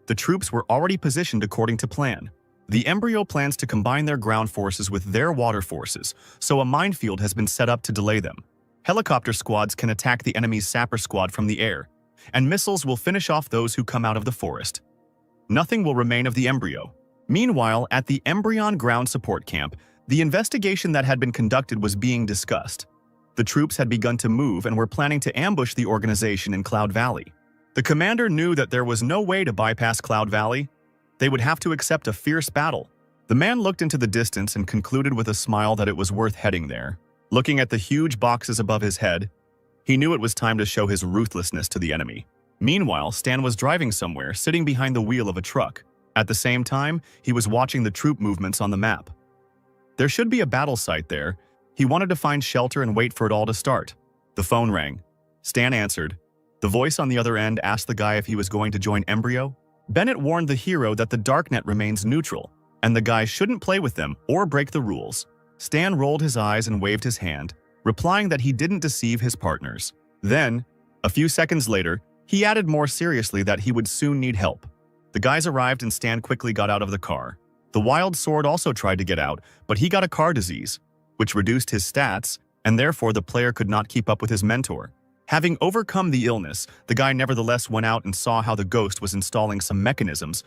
The troops were already positioned according to plan. The embryo plans to combine their ground forces with their water forces, so a minefield has been set up to delay them. Helicopter squads can attack the enemy's sapper squad from the air, and missiles will finish off those who come out of the forest. Nothing will remain of the embryo. Meanwhile, at the Embryon ground support camp, the investigation that had been conducted was being discussed. The troops had begun to move and were planning to ambush the organization in Cloud Valley. The commander knew that there was no way to bypass Cloud Valley. They would have to accept a fierce battle. The man looked into the distance and concluded with a smile that it was worth heading there. Looking at the huge boxes above his head, he knew it was time to show his ruthlessness to the enemy. Meanwhile, Stan was driving somewhere, sitting behind the wheel of a truck. At the same time, he was watching the troop movements on the map. There should be a battle site there. He wanted to find shelter and wait for it all to start. The phone rang. Stan answered. The voice on the other end asked the guy if he was going to join Embryo. Bennett warned the hero that the Darknet remains neutral, and the guy shouldn't play with them or break the rules. Stan rolled his eyes and waved his hand, replying that he didn't deceive his partners. Then, a few seconds later, he added more seriously that he would soon need help. The guys arrived and Stan quickly got out of the car. The Wild Sword also tried to get out, but he got a car disease, which reduced his stats, and therefore the player could not keep up with his mentor. Having overcome the illness, the guy nevertheless went out and saw how the ghost was installing some mechanisms.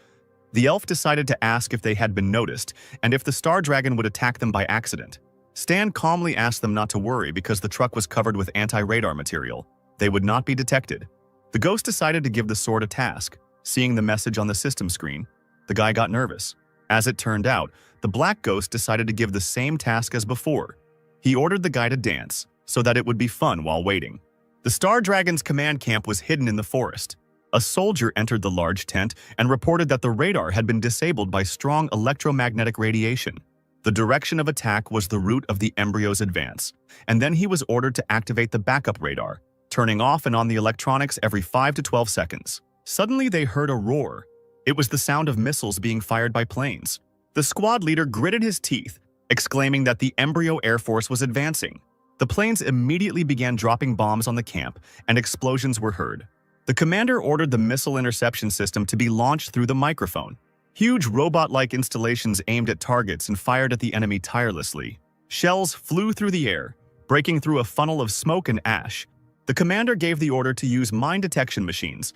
The elf decided to ask if they had been noticed, and if the Star Dragon would attack them by accident. Stan calmly asked them not to worry because the truck was covered with anti-radar material. They would not be detected. The ghost decided to give the sword a task. Seeing the message on the system screen, the guy got nervous. As it turned out, the black ghost decided to give the same task as before. He ordered the guy to dance, so that it would be fun while waiting. The Star Dragon's command camp was hidden in the forest. A soldier entered the large tent and reported that the radar had been disabled by strong electromagnetic radiation. The direction of attack was the route of the embryo's advance, and then he was ordered to activate the backup radar, turning off and on the electronics every 5 to 12 seconds. Suddenly they heard a roar. It was the sound of missiles being fired by planes. The squad leader gritted his teeth, exclaiming that the embryo air force was advancing. The planes immediately began dropping bombs on the camp, and explosions were heard. The commander ordered the missile interception system to be launched through the microphone. Huge robot-like installations aimed at targets and fired at the enemy tirelessly. Shells flew through the air, breaking through a funnel of smoke and ash. The commander gave the order to use mine detection machines.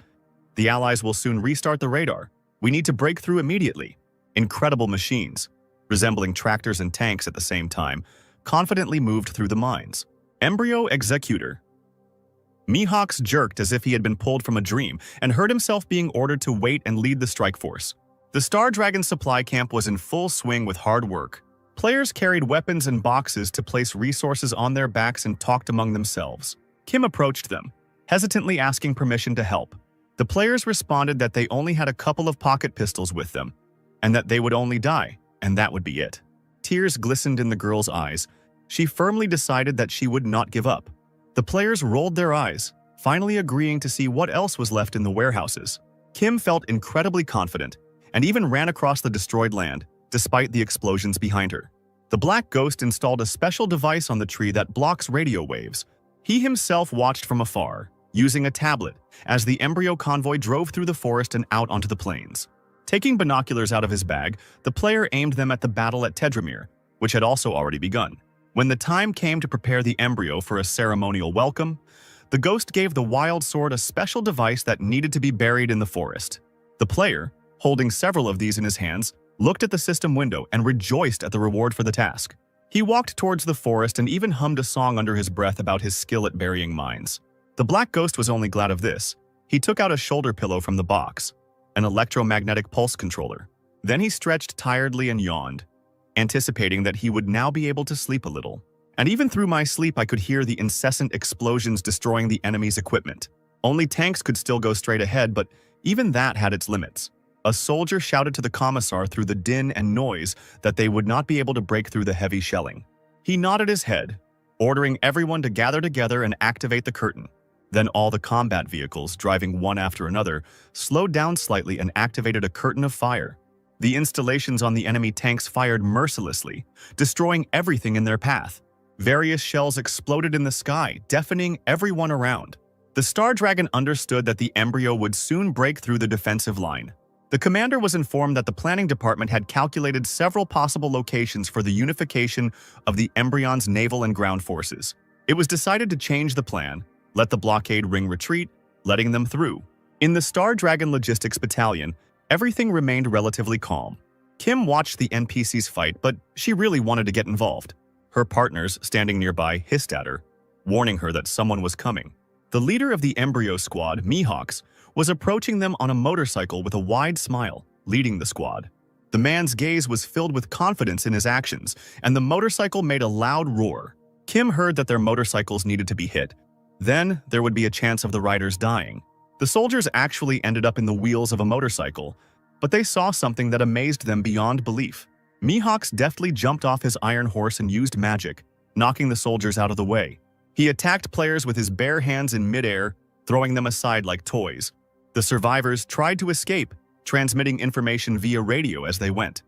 The Allies will soon restart the radar. We need to break through immediately. Incredible machines, resembling tractors and tanks at the same time, confidently moved through the mines. Embryo Executor. Mihawks jerked as if he had been pulled from a dream and heard himself being ordered to wait and lead the strike force. The Star Dragon supply camp was in full swing with hard work. Players carried weapons and boxes to place resources on their backs and talked among themselves. Kim approached them, hesitantly asking permission to help. The players responded that they only had a couple of pocket pistols with them, and that they would only die, and that would be it. Tears glistened in the girl's eyes. She firmly decided that she would not give up. The players rolled their eyes, finally agreeing to see what else was left in the warehouses. Kim felt incredibly confident, and even ran across the destroyed land, despite the explosions behind her. The Black Ghost installed a special device on the tree that blocks radio waves. He himself watched from afar, using a tablet, as the embryo convoy drove through the forest and out onto the plains. Taking binoculars out of his bag, the player aimed them at the battle at Tedramir, which had also already begun. When the time came to prepare the embryo for a ceremonial welcome, the ghost gave the Wild Sword a special device that needed to be buried in the forest. The player, holding several of these in his hands, looked at the system window and rejoiced at the reward for the task. He walked towards the forest and even hummed a song under his breath about his skill at burying mines. The Black Ghost was only glad of this. He took out a shoulder pillow from the box, an electromagnetic pulse controller. Then he stretched tiredly and yawned, anticipating that he would now be able to sleep a little. And even through my sleep I could hear the incessant explosions destroying the enemy's equipment. Only tanks could still go straight ahead, but even that had its limits. A soldier shouted to the commissar through the din and noise that they would not be able to break through the heavy shelling. He nodded his head, ordering everyone to gather together and activate the curtain. Then all the combat vehicles, driving one after another, slowed down slightly and activated a curtain of fire. The installations on the enemy tanks fired mercilessly, destroying everything in their path. Various shells exploded in the sky, deafening everyone around. The Star Dragon understood that the embryo would soon break through the defensive line. The commander was informed that the planning department had calculated several possible locations for the unification of the embryon's naval and ground forces. It was decided to change the plan, let the blockade ring retreat, letting them through. In the Star Dragon Logistics Battalion, everything remained relatively calm. Kim watched the NPCs fight, but she really wanted to get involved. Her partners, standing nearby, hissed at her, warning her that someone was coming. The leader of the embryo squad, Mihawks, was approaching them on a motorcycle with a wide smile, leading the squad. The man's gaze was filled with confidence in his actions, and the motorcycle made a loud roar. Kim heard that their motorcycles needed to be hit. Then, there would be a chance of the riders dying. The soldiers actually ended up in the wheels of a motorcycle, but they saw something that amazed them beyond belief. Mihawks deftly jumped off his iron horse and used magic, knocking the soldiers out of the way. He attacked players with his bare hands in midair, throwing them aside like toys. The survivors tried to escape, transmitting information via radio as they went.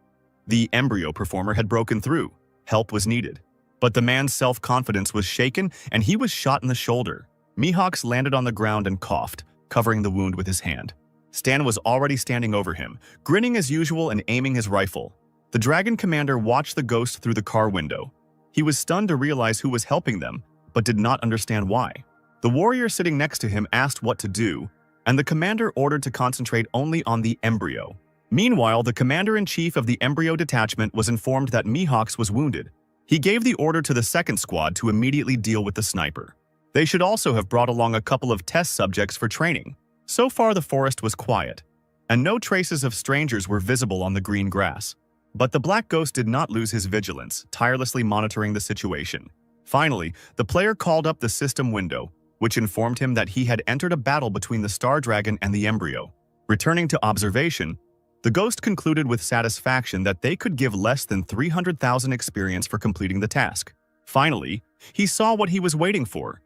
The embryo performer had broken through. Help was needed. But the man's self-confidence was shaken and he was shot in the shoulder. Mihawks landed on the ground and coughed, covering the wound with his hand. Stan was already standing over him, grinning as usual and aiming his rifle. The dragon commander watched the ghost through the car window. He was stunned to realize who was helping them, but did not understand why. The warrior sitting next to him asked what to do, and the commander ordered to concentrate only on the embryo. Meanwhile, the commander-in-chief of the embryo detachment was informed that Mihawks was wounded. He gave the order to the second squad to immediately deal with the sniper. They should also have brought along a couple of test subjects for training. So far, the forest was quiet, and no traces of strangers were visible on the green grass. But the Black Ghost did not lose his vigilance, tirelessly monitoring the situation. Finally, the player called up the system window, which informed him that he had entered a battle between the Star Dragon and the embryo. Returning to observation, the Ghost concluded with satisfaction that they could give less than 300,000 experience for completing the task. Finally, he saw what he was waiting for: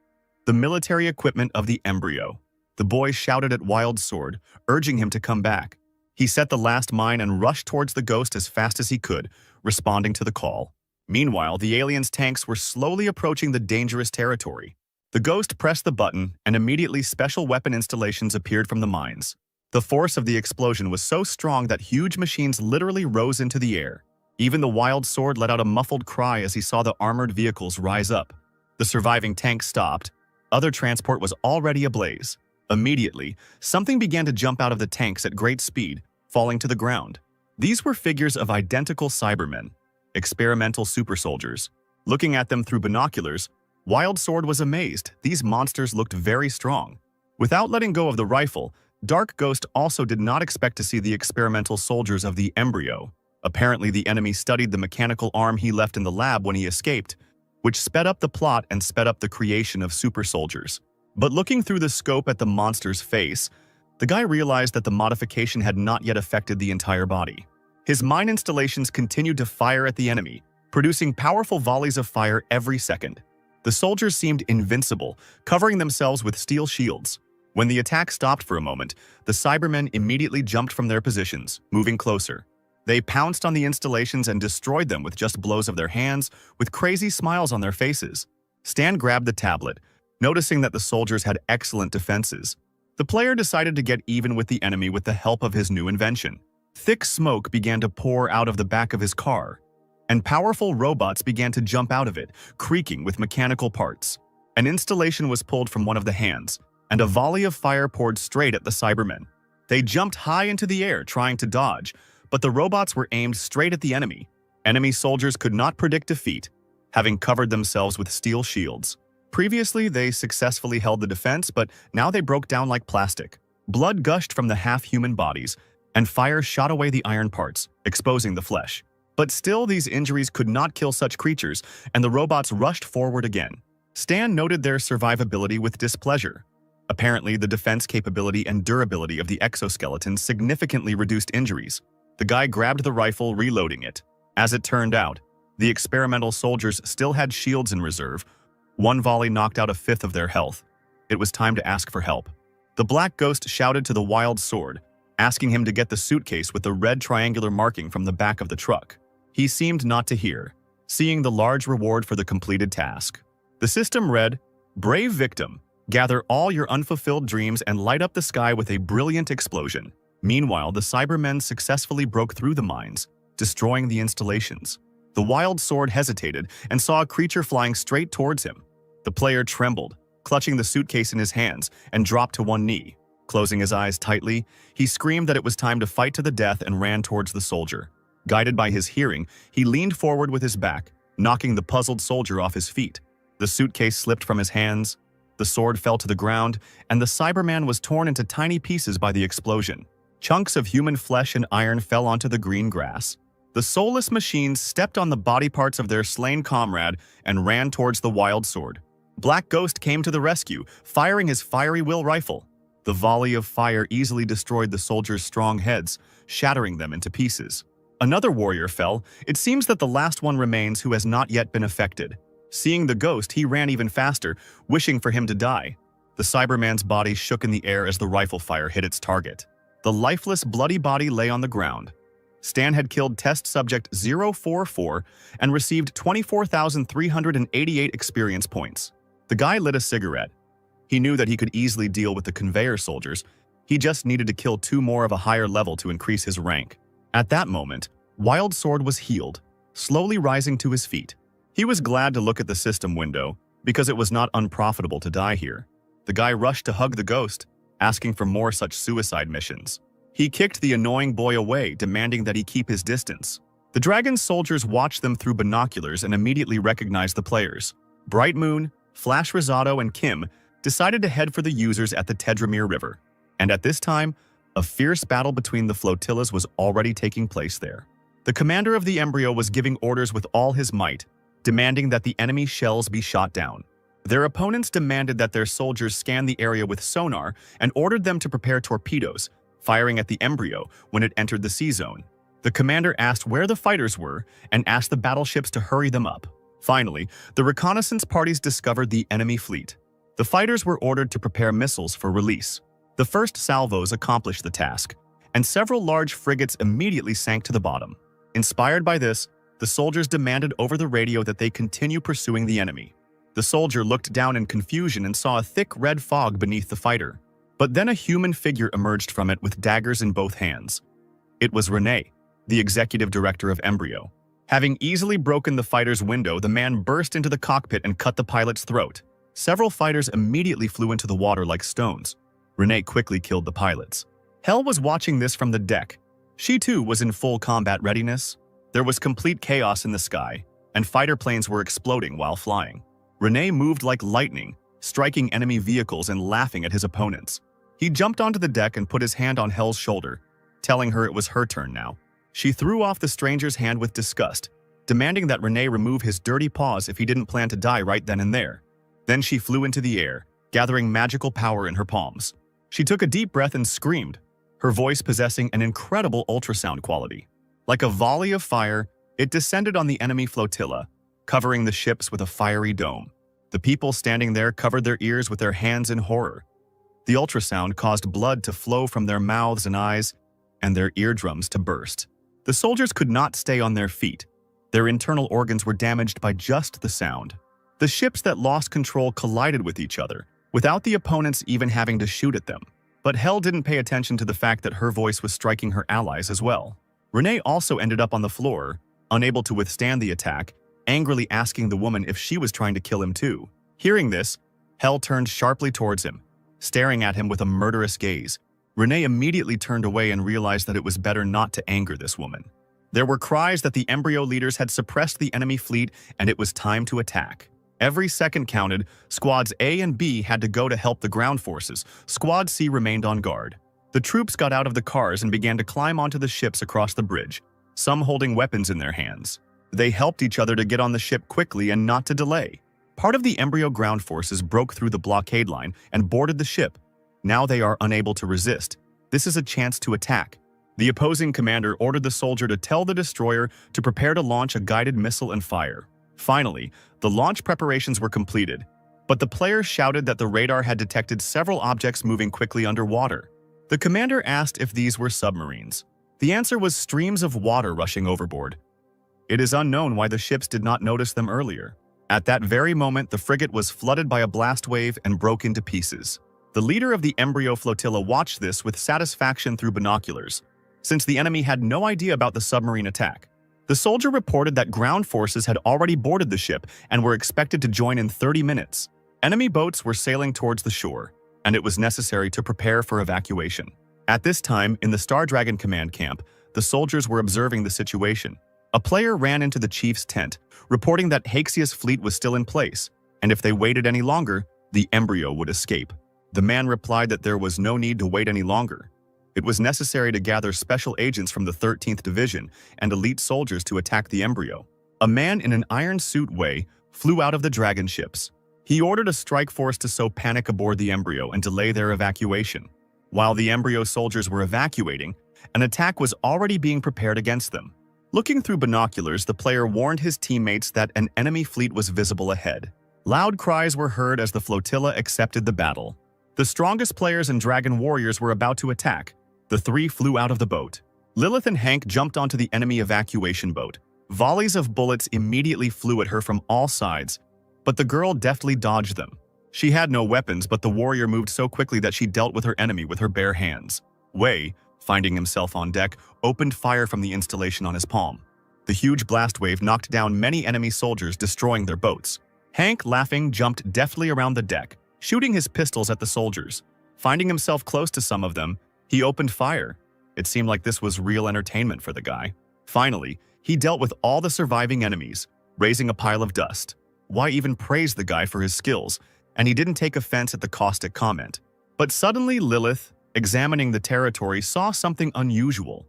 the military equipment of the embryo. The boy shouted at Wild Sword, urging him to come back. He set the last mine and rushed towards the Ghost as fast as he could, responding to the call. Meanwhile, the aliens' tanks were slowly approaching the dangerous territory. The Ghost pressed the button, and immediately special weapon installations appeared from the mines. The force of the explosion was so strong that huge machines literally rose into the air. Even the Wild Sword let out a muffled cry as he saw the armored vehicles rise up. The surviving tank stopped. Other transport was already ablaze. Immediately, something began to jump out of the tanks at great speed, falling to the ground. These were figures of identical Cybermen, experimental super soldiers. Looking at them through binoculars, Wild Sword was amazed. These monsters looked very strong. Without letting go of the rifle, Dark Ghost also did not expect to see the experimental soldiers of the embryo. Apparently, the enemy studied the mechanical arm he left in the lab when he escaped, which sped up the plot and sped up the creation of super soldiers. But looking through the scope at the monster's face, the guy realized that the modification had not yet affected the entire body. His mine installations continued to fire at the enemy, producing powerful volleys of fire every second. The soldiers seemed invincible, covering themselves with steel shields. When the attack stopped for a moment, the Cybermen immediately jumped from their positions, moving closer. They pounced on the installations and destroyed them with just blows of their hands, with crazy smiles on their faces. Stan grabbed the tablet, noticing that the soldiers had excellent defenses. The player decided to get even with the enemy with the help of his new invention. Thick smoke began to pour out of the back of his car, and powerful robots began to jump out of it, creaking with mechanical parts. An installation was pulled from one of the hands, and a volley of fire poured straight at the Cybermen. They jumped high into the air, trying to dodge, but the robots were aimed straight at the enemy. Enemy soldiers could not predict defeat, having covered themselves with steel shields. Previously, they successfully held the defense, but now they broke down like plastic. Blood gushed from the half-human bodies, and fire shot away the iron parts, exposing the flesh. But still, these injuries could not kill such creatures, and the robots rushed forward again. Stan noted their survivability with displeasure. Apparently, the defense capability and durability of the exoskeleton significantly reduced injuries. The guy grabbed the rifle, reloading it. As it turned out, the experimental soldiers still had shields in reserve. One volley knocked out a fifth of their health. It was time to ask for help. The Black Ghost shouted to the Wild Sword, asking him to get the suitcase with the red triangular marking from the back of the truck. He seemed not to hear, seeing the large reward for the completed task. The system read, "Brave victim. Gather all your unfulfilled dreams and light up the sky with a brilliant explosion. Meanwhile, the Cybermen successfully broke through the mines, destroying the installations. The wild sword hesitated and saw a creature flying straight towards him. The player trembled, clutching the suitcase in his hands, and dropped to one knee. Closing his eyes tightly, he screamed that it was time to fight to the death and ran towards the soldier. Guided by his hearing, he leaned forward with his back, knocking the puzzled soldier off his feet. The suitcase slipped from his hands, the sword fell to the ground, and the Cyberman was torn into tiny pieces by the explosion. Chunks of human flesh and iron fell onto the green grass. The soulless machines stepped on the body parts of their slain comrade and ran towards the wild sword. Black Ghost came to the rescue, firing his fiery will rifle. The volley of fire easily destroyed the soldiers' strong heads, shattering them into pieces. Another warrior fell. It seems that the last one remains who has not yet been affected. Seeing the ghost, he ran even faster, wishing for him to die. The Cyberman's body shook in the air as the rifle fire hit its target. The lifeless, bloody body lay on the ground. Stan had killed test subject 044 and received 24,388 experience points. The guy lit a cigarette. He knew that he could easily deal with the conveyor soldiers. He just needed to kill 2 more of a higher level to increase his rank. At that moment, Wild Sword was healed, slowly rising to his feet. He was glad to look at the system window, because it was not unprofitable to die here. The guy rushed to hug the ghost, asking for more such suicide missions. He kicked the annoying boy away, demanding that he keep his distance. The dragon's soldiers watched them through binoculars and immediately recognized the players. Bright Moon, Flash Rosado, and Kim decided to head for the users at the Tedramere River. And at this time, a fierce battle between the flotillas was already taking place there. The commander of the embryo was giving orders with all his might, demanding that the enemy shells be shot down. Their opponents demanded that their soldiers scan the area with sonar and ordered them to prepare torpedoes, firing at the embryo when it entered the sea zone. The commander asked where the fighters were and asked the battleships to hurry them up. Finally, the reconnaissance parties discovered the enemy fleet. The fighters were ordered to prepare missiles for release. The first salvos accomplished the task, and several large frigates immediately sank to the bottom. Inspired by this, the soldiers demanded over the radio that they continue pursuing the enemy. The soldier looked down in confusion and saw a thick red fog beneath the fighter. But then a human figure emerged from it with daggers in both hands. It was Renee, the executive director of Embryo. Having easily broken the fighter's window, the man burst into the cockpit and cut the pilot's throat. Several fighters immediately flew into the water like stones. Renee quickly killed the pilots. Hell was watching this from the deck. She too was in full combat readiness. There was complete chaos in the sky, and fighter planes were exploding while flying. Renee moved like lightning, striking enemy vehicles and laughing at his opponents. He jumped onto the deck and put his hand on Hell's shoulder, telling her it was her turn now. She threw off the stranger's hand with disgust, demanding that Renee remove his dirty paws if he didn't plan to die right then and there. Then she flew into the air, gathering magical power in her palms. She took a deep breath and screamed, her voice possessing an incredible ultrasound quality. Like a volley of fire, it descended on the enemy flotilla, covering the ships with a fiery dome. The people standing there covered their ears with their hands in horror. The ultrasound caused blood to flow from their mouths and eyes, and their eardrums to burst. The soldiers could not stay on their feet. Their internal organs were damaged by just the sound. The ships that lost control collided with each other, without the opponents even having to shoot at them. But Hell didn't pay attention to the fact that her voice was striking her allies as well. Renee also ended up on the floor, unable to withstand the attack, angrily asking the woman if she was trying to kill him too. Hearing this, Hell turned sharply towards him, staring at him with a murderous gaze. Renee immediately turned away and realized that it was better not to anger this woman. There were cries that the embryo leaders had suppressed the enemy fleet and it was time to attack. Every second counted. Squads A and B had to go to help the ground forces. Squad C remained on guard. The troops got out of the cars and began to climb onto the ships across the bridge, some holding weapons in their hands. They helped each other to get on the ship quickly and not to delay. Part of the embryo ground forces broke through the blockade line and boarded the ship. Now they are unable to resist. This is a chance to attack. The opposing commander ordered the soldier to tell the destroyer to prepare to launch a guided missile and fire. Finally, the launch preparations were completed, but the players shouted that the radar had detected several objects moving quickly underwater. The commander asked if these were submarines. The answer was streams of water rushing overboard. It is unknown why the ships did not notice them earlier. At that very moment, the frigate was flooded by a blast wave and broke into pieces. The leader of the embryo flotilla watched this with satisfaction through binoculars, since the enemy had no idea about the submarine attack. The soldier reported that ground forces had already boarded the ship and were expected to join in 30 minutes. Enemy boats were sailing towards the shore, and it was necessary to prepare for evacuation. At this time, in the Star Dragon command camp, the soldiers were observing the situation. A player ran into the chief's tent, reporting that Haxia's fleet was still in place, and if they waited any longer, the embryo would escape. The man replied that there was no need to wait any longer. It was necessary to gather special agents from the 13th Division and elite soldiers to attack the embryo. A man in an iron suit Wei flew out of the dragon ships. He ordered a strike force to sow panic aboard the embryo and delay their evacuation. While the embryo soldiers were evacuating, an attack was already being prepared against them. Looking through binoculars, the player warned his teammates that an enemy fleet was visible ahead. Loud cries were heard as the flotilla accepted the battle. The strongest players and dragon warriors were about to attack. The three flew out of the boat. Lilith and Hank jumped onto the enemy evacuation boat. Volleys of bullets immediately flew at her from all sides, but the girl deftly dodged them. She had no weapons, but the warrior moved so quickly that she dealt with her enemy with her bare hands. Wei, finding himself on deck, opened fire from the installation on his palm. The huge blast wave knocked down many enemy soldiers, destroying their boats. Hank, laughing, jumped deftly around the deck, shooting his pistols at the soldiers. Finding himself close to some of them, he opened fire. It seemed like this was real entertainment for the guy. Finally, he dealt with all the surviving enemies, raising a pile of dust. Why even praise the guy for his skills? And he didn't take offense at the caustic comment. But suddenly Lilith, examining the territory, saw something unusual.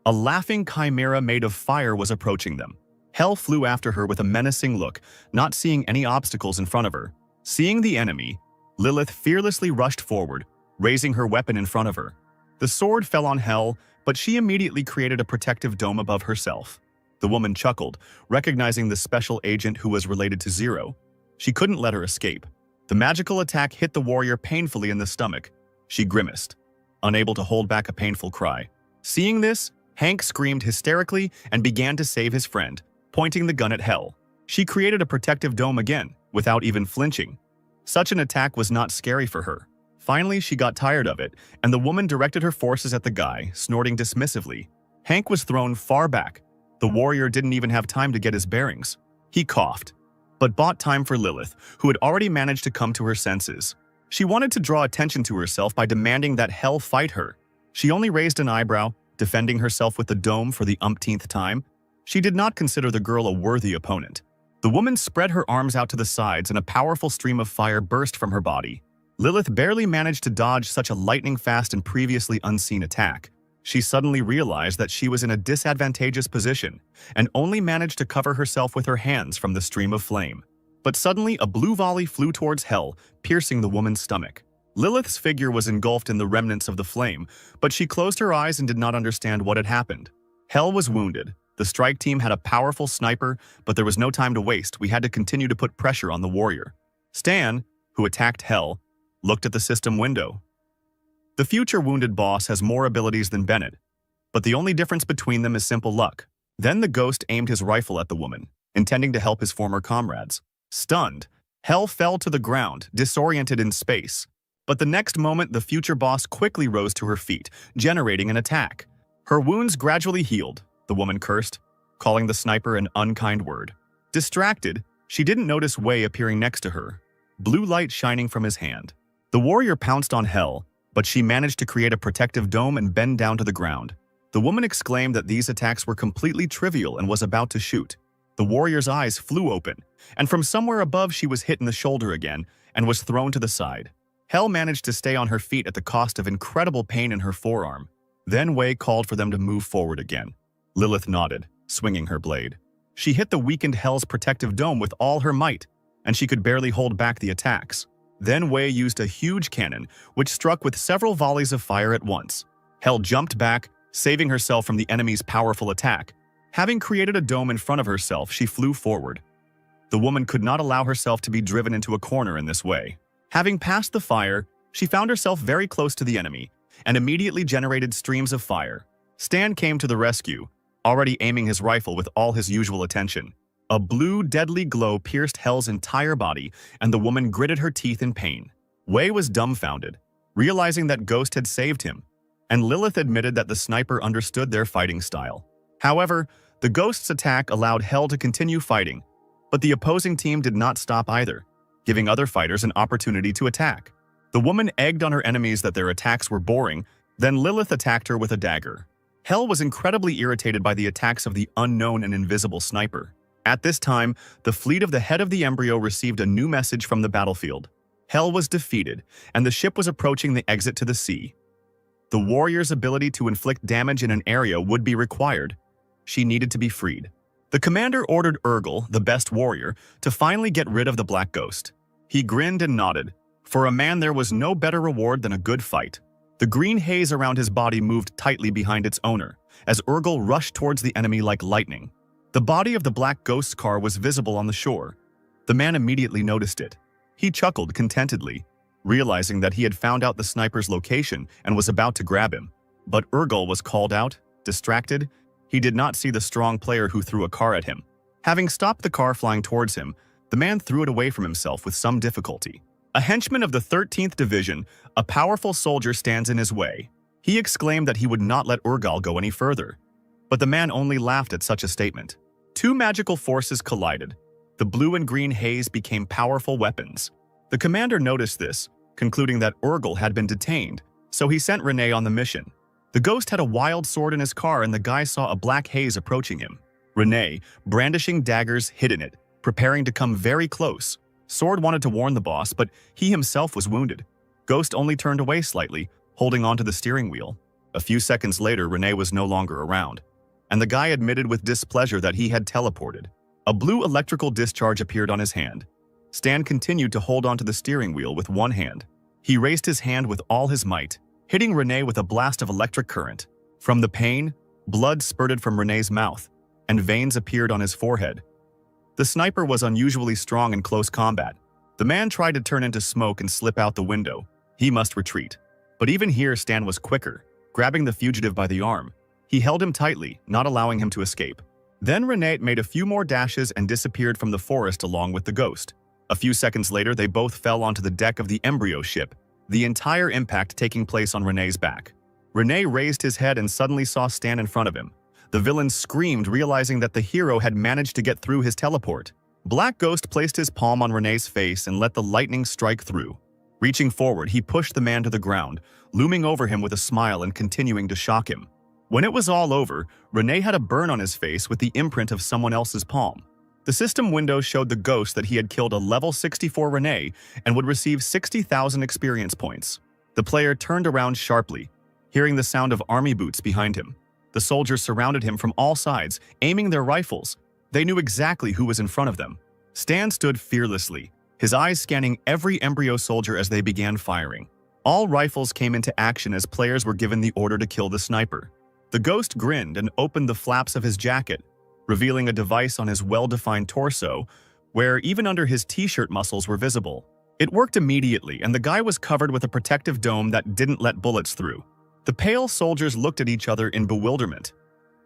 A laughing chimera made of fire was approaching them. Hell flew after her with a menacing look, not seeing any obstacles in front of her. Seeing the enemy, Lilith fearlessly rushed forward, raising her weapon in front of her. The sword fell on Hell, but she immediately created a protective dome above herself. The woman chuckled, recognizing the special agent who was related to Zero. She couldn't let her escape. The magical attack hit the warrior painfully in the stomach. She grimaced, unable to hold back a painful cry. Seeing this, Hank screamed hysterically and began to save his friend, pointing the gun at Hell. She created a protective dome again, without even flinching. Such an attack was not scary for her. Finally, she got tired of it, and the woman directed her forces at the guy, snorting dismissively. Hank was thrown far back. The warrior didn't even have time to get his bearings. He coughed, but bought time for Lilith, who had already managed to come to her senses. She wanted to draw attention to herself by demanding that Hell fight her. She only raised an eyebrow, defending herself with the dome for the umpteenth time. She did not consider the girl a worthy opponent. The woman spread her arms out to the sides and a powerful stream of fire burst from her body. Lilith barely managed to dodge such a lightning-fast and previously unseen attack. She suddenly realized that she was in a disadvantageous position and only managed to cover herself with her hands from the stream of flame. But suddenly, a blue volley flew towards Hell, piercing the woman's stomach. Lilith's figure was engulfed in the remnants of the flame, but she closed her eyes and did not understand what had happened. Hell was wounded. The strike team had a powerful sniper, but there was no time to waste. We had to continue to put pressure on the warrior. Stan, who attacked Hell, looked at the system window. The future wounded boss has more abilities than Bennett, but the only difference between them is simple luck. Then the ghost aimed his rifle at the woman, intending to help his former comrades. Stunned, Hell fell to the ground, disoriented in space. But the next moment, the future boss quickly rose to her feet, generating an attack. Her wounds gradually healed, the woman cursed, calling the sniper an unkind word. Distracted, she didn't notice Wei appearing next to her, blue light shining from his hand. The warrior pounced on Hell, but she managed to create a protective dome and bend down to the ground. The woman exclaimed that these attacks were completely trivial and was about to shoot. The warrior's eyes flew open, and from somewhere above she was hit in the shoulder again and was thrown to the side. Hell managed to stay on her feet at the cost of incredible pain in her forearm. Then Wei called for them to move forward again. Lilith nodded, swinging her blade. She hit the weakened Hell's protective dome with all her might, and she could barely hold back the attacks. Then Wei used a huge cannon, which struck with several volleys of fire at once. Hell jumped back, saving herself from the enemy's powerful attack. Having created a dome in front of herself, she flew forward. The woman could not allow herself to be driven into a corner in this way. Having passed the fire, she found herself very close to the enemy, and immediately generated streams of fire. Stan came to the rescue, already aiming his rifle with all his usual attention. A blue, deadly glow pierced Hell's entire body, and the woman gritted her teeth in pain. Wei was dumbfounded, realizing that Ghost had saved him, and Lilith admitted that the sniper understood their fighting style. However, the Ghost's attack allowed Hell to continue fighting, but the opposing team did not stop either, giving other fighters an opportunity to attack. The woman egged on her enemies that their attacks were boring, then Lilith attacked her with a dagger. Hell was incredibly irritated by the attacks of the unknown and invisible sniper. At this time, the fleet of the head of the embryo received a new message from the battlefield. Hell was defeated, and the ship was approaching the exit to the sea. The warrior's ability to inflict damage in an area would be required. She needed to be freed. The commander ordered Urgel, the best warrior, to finally get rid of the Black Ghost. He grinned and nodded. For a man, there was no better reward than a good fight. The green haze around his body moved tightly behind its owner, as Urgel rushed towards the enemy like lightning. The body of the Black Ghost's car was visible on the shore. The man immediately noticed it. He chuckled contentedly, realizing that he had found out the sniper's location and was about to grab him. But Urgel was called out, distracted. He did not see the strong player who threw a car at him. Having stopped the car flying towards him, the man threw it away from himself with some difficulty. A henchman of the 13th Division, a powerful soldier, stands in his way. He exclaimed that he would not let Urgel go any further. But the man only laughed at such a statement. Two magical forces collided. The blue and green haze became powerful weapons. The commander noticed this, concluding that Urgel had been detained, so he sent Renee on the mission. The Ghost had a wild sword in his car, and the guy saw a black haze approaching him. Renee, brandishing daggers, hid in it, preparing to come very close. Sword wanted to warn the boss, but he himself was wounded. Ghost only turned away slightly, holding onto the steering wheel. A few seconds later, Renee was no longer around, and the guy admitted with displeasure that he had teleported. A blue electrical discharge appeared on his hand. Stan continued to hold onto the steering wheel with one hand. He raised his hand with all his might, hitting Renee with a blast of electric current. From the pain, blood spurted from Renee's mouth, and veins appeared on his forehead. The sniper was unusually strong in close combat. The man tried to turn into smoke and slip out the window. He must retreat. But even here, Stan was quicker, grabbing the fugitive by the arm. He held him tightly, not allowing him to escape. Then Renee made a few more dashes and disappeared from the forest along with the Ghost. A few seconds later, they both fell onto the deck of the embryo ship, the entire impact taking place on Renee's back. Renee raised his head and suddenly saw Stan in front of him. The villain screamed, realizing that the hero had managed to get through his teleport. Black Ghost placed his palm on Renee's face and let the lightning strike through. Reaching forward, he pushed the man to the ground, looming over him with a smile and continuing to shock him. When it was all over, Renee had a burn on his face with the imprint of someone else's palm. The system window showed the Ghost that he had killed a level 64 Renee and would receive 60,000 experience points. The player turned around sharply, hearing the sound of army boots behind him. The soldiers surrounded him from all sides, aiming their rifles. They knew exactly who was in front of them. Stan stood fearlessly, his eyes scanning every embryo soldier as they began firing. All rifles came into action as players were given the order to kill the sniper. The Ghost grinned and opened the flaps of his jacket, revealing a device on his well-defined torso, where even under his t-shirt muscles were visible. It worked immediately, and the guy was covered with a protective dome that didn't let bullets through. The pale soldiers looked at each other in bewilderment.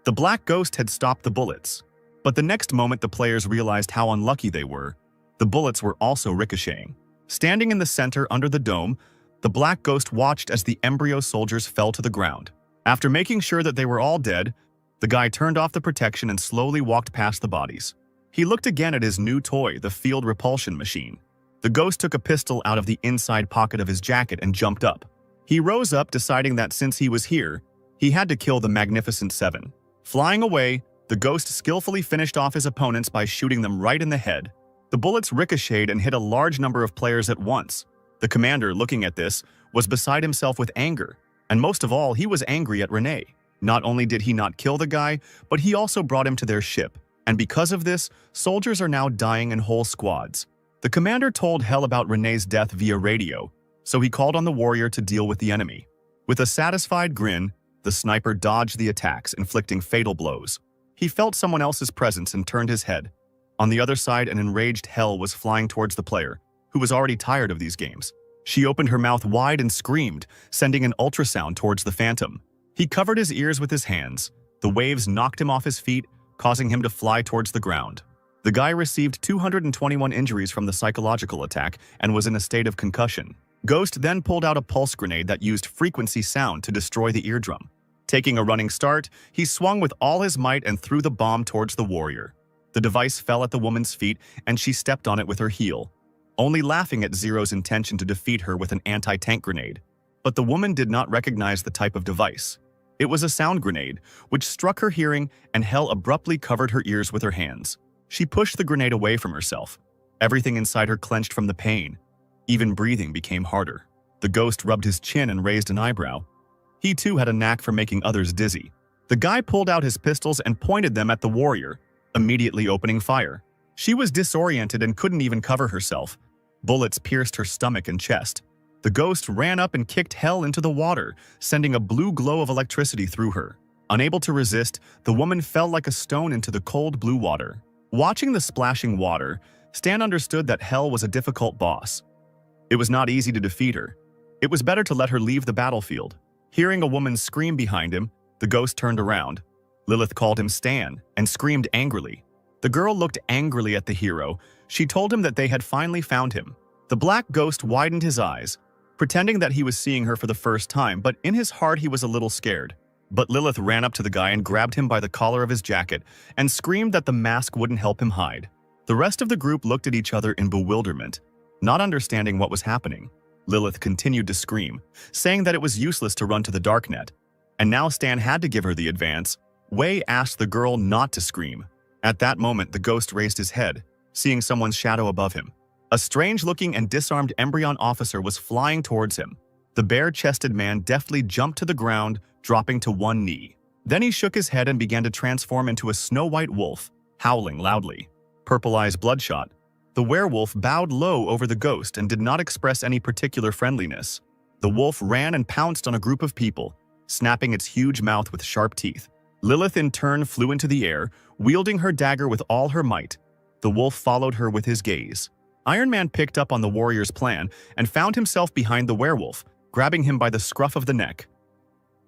The Black Ghost had stopped the bullets, but the next moment the players realized how unlucky they were. The bullets were also ricocheting. Standing in the center under the dome, the Black Ghost watched as the embryo soldiers fell to the ground. After making sure that they were all dead, the guy turned off the protection and slowly walked past the bodies. He looked again at his new toy, the field repulsion machine. The Ghost took a pistol out of the inside pocket of his jacket and jumped up. He rose up, deciding that since he was here, he had to kill the Magnificent Seven. Flying away, the Ghost skillfully finished off his opponents by shooting them right in the head. The bullets ricocheted and hit a large number of players at once. The commander, looking at this, was beside himself with anger. And most of all, he was angry at Renee. Not only did he not kill the guy, but he also brought him to their ship. And because of this, soldiers are now dying in whole squads. The commander told Hell about Renee's death via radio, so he called on the warrior to deal with the enemy. With a satisfied grin, the sniper dodged the attacks, inflicting fatal blows. He felt someone else's presence and turned his head. On the other side, an enraged Hell was flying towards the player, who was already tired of these games. She opened her mouth wide and screamed, sending an ultrasound towards the Phantom. He covered his ears with his hands. The waves knocked him off his feet, causing him to fly towards the ground. The guy received 221 injuries from the psychological attack and was in a state of concussion. Ghost then pulled out a pulse grenade that used frequency sound to destroy the eardrum. Taking a running start, he swung with all his might and threw the bomb towards the warrior. The device fell at the woman's feet and she stepped on it with her heel, only laughing at Zero's intention to defeat her with an anti-tank grenade. But the woman did not recognize the type of device. It was a sound grenade, which struck her hearing, and Hell abruptly covered her ears with her hands. She pushed the grenade away from herself. Everything inside her clenched from the pain. Even breathing became harder. The ghost rubbed his chin and raised an eyebrow. He too had a knack for making others dizzy. The guy pulled out his pistols and pointed them at the warrior, immediately opening fire. She was disoriented and couldn't even cover herself. Bullets pierced her stomach and chest. The ghost ran up and kicked Hell into the water, sending a blue glow of electricity through her. Unable to resist, the woman fell like a stone into the cold blue water. Watching the splashing water, Stan understood that Hell was a difficult boss. It was not easy to defeat her. It was better to let her leave the battlefield. Hearing a woman scream behind him, the ghost turned around. Lilith called him Stan and screamed angrily. The girl looked angrily at the hero. She told him that they had finally found him. The black ghost widened his eyes, pretending that he was seeing her for the first time, but in his heart he was a little scared. But Lilith ran up to the guy and grabbed him by the collar of his jacket and screamed that the mask wouldn't help him hide. The rest of the group looked at each other in bewilderment, not understanding what was happening. Lilith continued to scream, saying that it was useless to run to the darknet. And now Stan had to give her the advance. Wei asked the girl not to scream. At that moment, the ghost raised his head, seeing someone's shadow above him. A strange-looking and disarmed Embryon officer was flying towards him. The bare-chested man deftly jumped to the ground, dropping to one knee. Then he shook his head and began to transform into a snow-white wolf, howling loudly. Purple eyes bloodshot. The werewolf bowed low over the ghost and did not express any particular friendliness. The wolf ran and pounced on a group of people, snapping its huge mouth with sharp teeth. Lilith in turn flew into the air, wielding her dagger with all her might. The wolf followed her with his gaze. Iron Man picked up on the warrior's plan and found himself behind the werewolf, grabbing him by the scruff of the neck.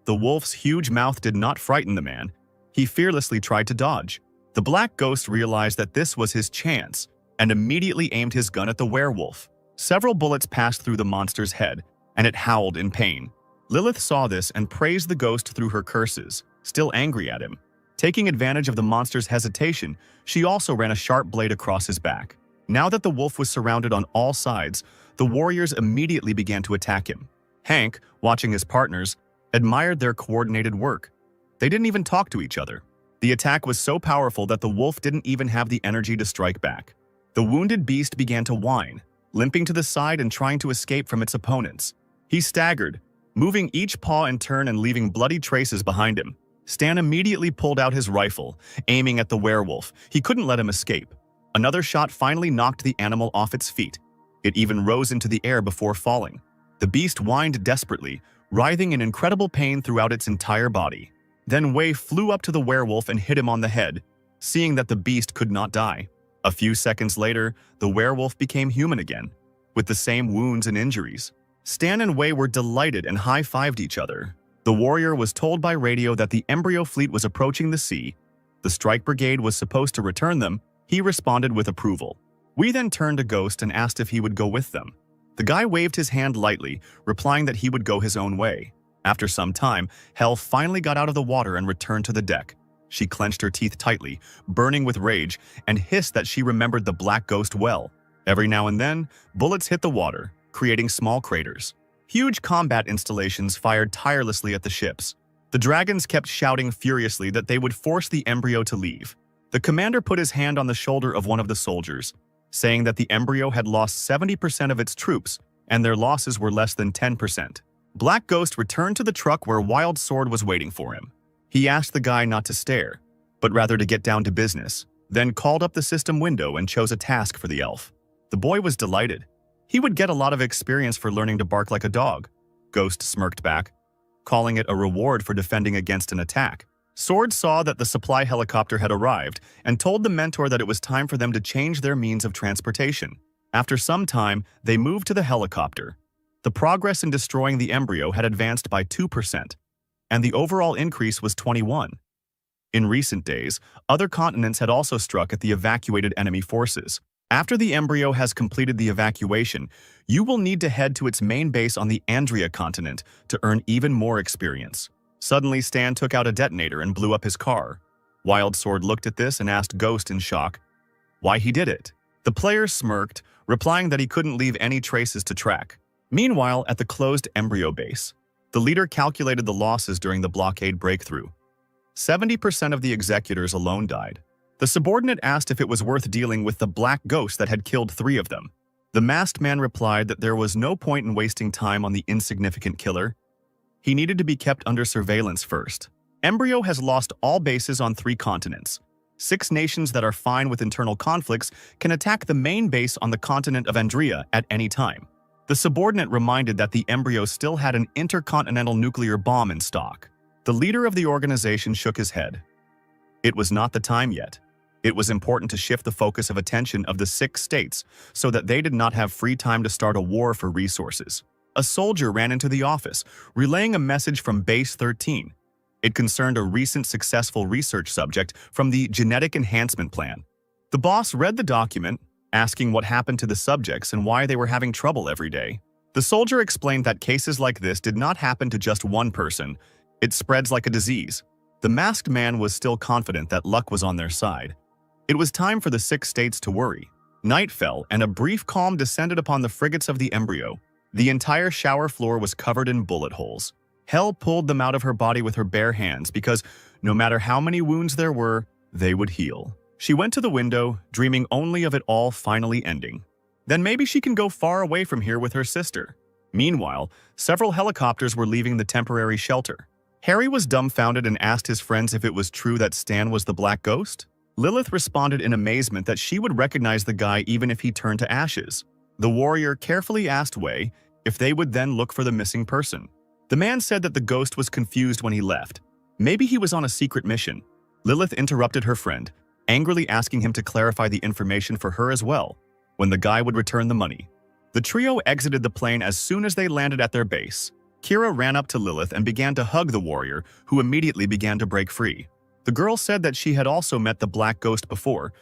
The wolf's huge mouth did not frighten the man. He fearlessly tried to dodge. The black ghost realized that this was his chance and immediately aimed his gun at the werewolf. Several bullets passed through the monster's head, and it howled in pain. Lilith saw this and praised the ghost through her curses, still angry at him. Taking advantage of the monster's hesitation, she also ran a sharp blade across his back. Now that the wolf was surrounded on all sides, the warriors immediately began to attack him. Hank, watching his partners, admired their coordinated work. They didn't even talk to each other. The attack was so powerful that the wolf didn't even have the energy to strike back. The wounded beast began to whine, limping to the side and trying to escape from its opponents. He staggered, moving each paw in turn and leaving bloody traces behind him. Stan immediately pulled out his rifle, aiming at the werewolf. He couldn't let him escape. Another shot finally knocked the animal off its feet. It even rose into the air before falling. The beast whined desperately, writhing in incredible pain throughout its entire body. Then Wei flew up to the werewolf and hit him on the head, seeing that the beast could not die. A few seconds later, the werewolf became human again, with the same wounds and injuries. Stan and Wei were delighted and high-fived each other. The warrior was told by radio that the embryo fleet was approaching the sea. The strike brigade was supposed to return them. He responded with approval. We then turned to Ghost and asked if he would go with them. The guy waved his hand lightly, replying that he would go his own way. After some time, Hell finally got out of the water and returned to the deck. She clenched her teeth tightly, burning with rage, and hissed that she remembered the black ghost well. Every now and then, bullets hit the water, creating small craters. Huge combat installations fired tirelessly at the ships. The dragons kept shouting furiously that they would force the embryo to leave. The commander put his hand on the shoulder of one of the soldiers, saying that the embryo had lost 70% of its troops, and their losses were less than 10%. Black Ghost returned to the truck where Wild Sword was waiting for him. He asked the guy not to stare, but rather to get down to business, then called up the system window and chose a task for the elf. The boy was delighted. He would get a lot of experience for learning to bark like a dog. Ghost smirked back, calling it a reward for defending against an attack. Sword saw that the supply helicopter had arrived and told the mentor that it was time for them to change their means of transportation. After some time, they moved to the helicopter. The progress in destroying the embryo had advanced by 2%, and the overall increase was 21. In recent days, other continents had also struck at the evacuated enemy forces. After the embryo has completed the evacuation, you will need to head to its main base on the Andrea continent to earn even more experience. Suddenly, Stan took out a detonator and blew up his car. Wild Sword looked at this and asked Ghost in shock why he did it. The player smirked, replying that he couldn't leave any traces to track. Meanwhile, at the closed embryo base, the leader calculated the losses during the blockade breakthrough. 70% of the executors alone died. The subordinate asked if it was worth dealing with the black ghost that had killed 3 of them. The masked man replied that there was no point in wasting time on the insignificant killer. He needed to be kept under surveillance first. Embryo has lost all bases on 3 continents. 6 nations that are fine with internal conflicts can attack the main base on the continent of Andrea at any time. The subordinate reminded that the embryo still had an intercontinental nuclear bomb in stock. The leader of the organization shook his head. It was not the time yet. It was important to shift the focus of attention of the 6 states so that they did not have free time to start a war for resources. A soldier ran into the office, relaying a message from Base 13. It concerned a recent successful research subject from the Genetic Enhancement Plan. The boss read the document, asking what happened to the subjects and why they were having trouble every day. The soldier explained that cases like this did not happen to just one person. It spreads like a disease. The masked man was still confident that luck was on their side. It was time for the 6 states to worry. Night fell, and a brief calm descended upon the frigates of the embryo. The entire shower floor was covered in bullet holes. Hell pulled them out of her body with her bare hands because, no matter how many wounds there were, they would heal. She went to the window, dreaming only of it all finally ending. Then maybe she can go far away from here with her sister. Meanwhile, several helicopters were leaving the temporary shelter. Harry was dumbfounded and asked his friends if it was true that Stan was the Black Ghost. Lilith responded in amazement that she would recognize the guy even if he turned to ashes. The warrior carefully asked Wei if they would then look for the missing person. The man said that the ghost was confused when he left. Maybe he was on a secret mission. Lilith interrupted her friend, angrily asking him to clarify the information for her as well, when the guy would return the money. The trio exited the plane as soon as they landed at their base. Kira ran up to Lilith and began to hug the warrior, who immediately began to break free. The girl said that she had also met the Black Ghost before,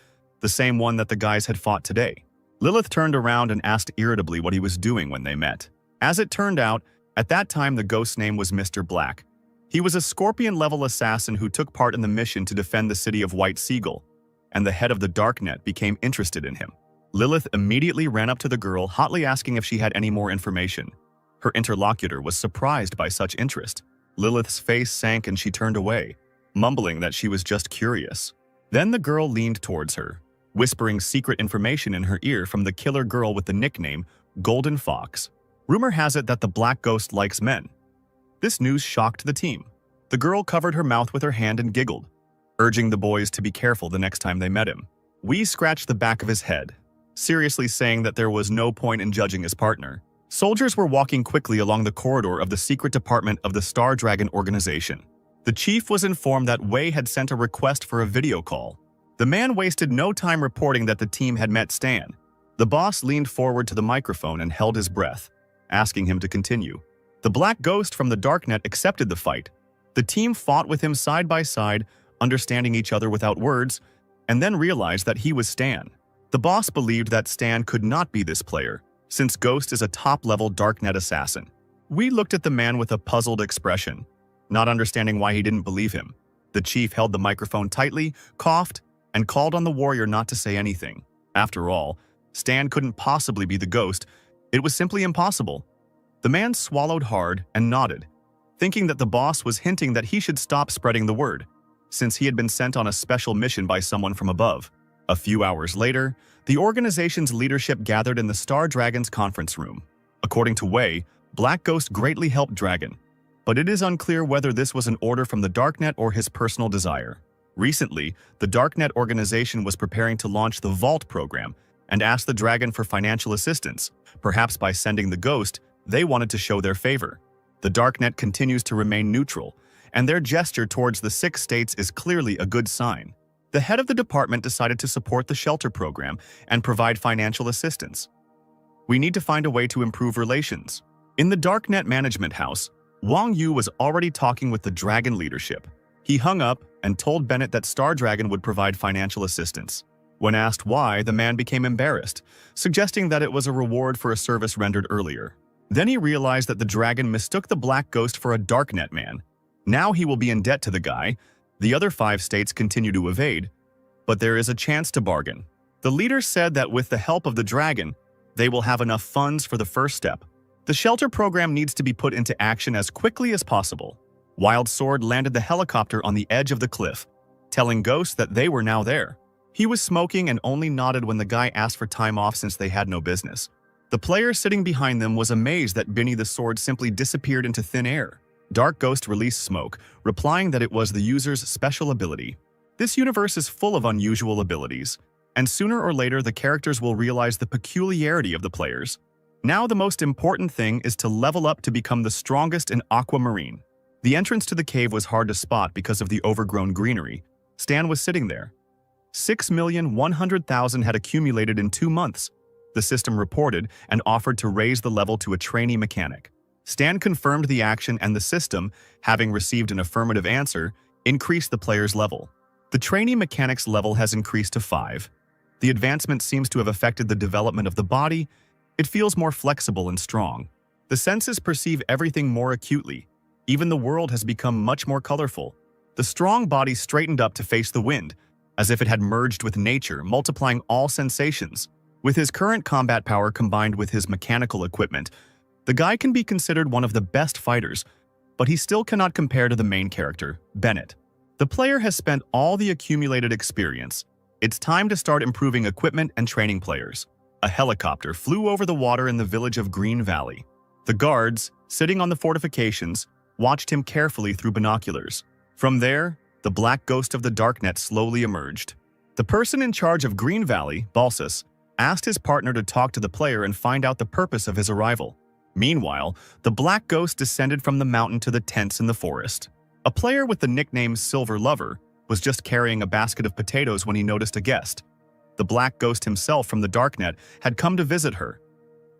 the same one that the guys had fought today. Lilith turned around and asked irritably what he was doing when they met. As it turned out, at that time the ghost's name was Mr. Black. He was a Scorpion-level assassin who took part in the mission to defend the city of White Seagull, and the head of the Darknet became interested in him. Lilith immediately ran up to the girl, hotly asking if she had any more information. Her interlocutor was surprised by such interest. Lilith's face sank and she turned away, mumbling that she was just curious. Then the girl leaned towards her, whispering secret information in her ear from the killer girl with the nickname Golden Fox. Rumor has it that the Black Ghost likes men. This news shocked the team. The girl covered her mouth with her hand and giggled, urging the boys to be careful the next time they met him. Wee scratched the back of his head, seriously saying that there was no point in judging his partner. Soldiers were walking quickly along the corridor of the secret department of the Star Dragon organization. The chief was informed that Wei had sent a request for a video call. The man wasted no time reporting that the team had met Stan. The boss leaned forward to the microphone and held his breath, asking him to continue. The Black Ghost from the Darknet accepted the fight. The team fought with him side by side, understanding each other without words, and then realized that he was Stan. The boss believed that Stan could not be this player, since Ghost is a top-level Darknet assassin. We looked at the man with a puzzled expression, not understanding why he didn't believe him. The chief held the microphone tightly, coughed, and called on the warrior not to say anything. After all, Stan couldn't possibly be the ghost. It was simply impossible. The man swallowed hard and nodded, thinking that the boss was hinting that he should stop spreading the word, since he had been sent on a special mission by someone from above. A few hours later, the organization's leadership gathered in the Star Dragon's conference room. According to Wei, Black Ghost greatly helped Dragon, but it is unclear whether this was an order from the Darknet or his personal desire. Recently, the Darknet organization was preparing to launch the Vault program and asked the Dragon for financial assistance. Perhaps by sending the Ghost, they wanted to show their favor. The Darknet continues to remain neutral, and their gesture towards the 6 states is clearly a good sign. The head of the department decided to support the shelter program and provide financial assistance. We need to find a way to improve relations. In the Darknet management house, Wang Yu was already talking with the Dragon leadership. He hung up, and told Bennett that Star Dragon would provide financial assistance. When asked why, the man became embarrassed, suggesting that it was a reward for a service rendered earlier. Then he realized that the dragon mistook the Black Ghost for a Darknet man. Now he will be in debt to the guy. The other 5 states continue to evade, but there is a chance to bargain. The leader said that with the help of the dragon, they will have enough funds for the first step. The shelter program needs to be put into action as quickly as possible. Wild Sword landed the helicopter on the edge of the cliff, telling Ghost that they were now there. He was smoking and only nodded when the guy asked for time off since they had no business. The player sitting behind them was amazed that Benny the Sword simply disappeared into thin air. Dark Ghost released smoke, replying that it was the user's special ability. This universe is full of unusual abilities, and sooner or later the characters will realize the peculiarity of the players. Now the most important thing is to level up to become the strongest in Aquamarine. The entrance to the cave was hard to spot because of the overgrown greenery. Stan was sitting there. 6,100,000 had accumulated in 2 months. The system reported and offered to raise the level to a trainee mechanic. Stan confirmed the action, and the system, having received an affirmative answer, increased the player's level. The trainee mechanic's level has increased to 5. The advancement seems to have affected the development of the body. It feels more flexible and strong. The senses perceive everything more acutely. Even the world has become much more colorful. The strong body straightened up to face the wind, as if it had merged with nature, multiplying all sensations. With his current combat power combined with his mechanical equipment, the guy can be considered one of the best fighters, but he still cannot compare to the main character, Bennett. The player has spent all the accumulated experience. It's time to start improving equipment and training players. A helicopter flew over the water in the village of Green Valley. The guards, sitting on the fortifications, watched him carefully through binoculars. From there, the Black Ghost of the Darknet slowly emerged. The person in charge of Green Valley, Balsas, asked his partner to talk to the player and find out the purpose of his arrival. Meanwhile, the Black Ghost descended from the mountain to the tents in the forest. A player with the nickname Silver Lover was just carrying a basket of potatoes when he noticed a guest. The Black Ghost himself from the Darknet had come to visit her.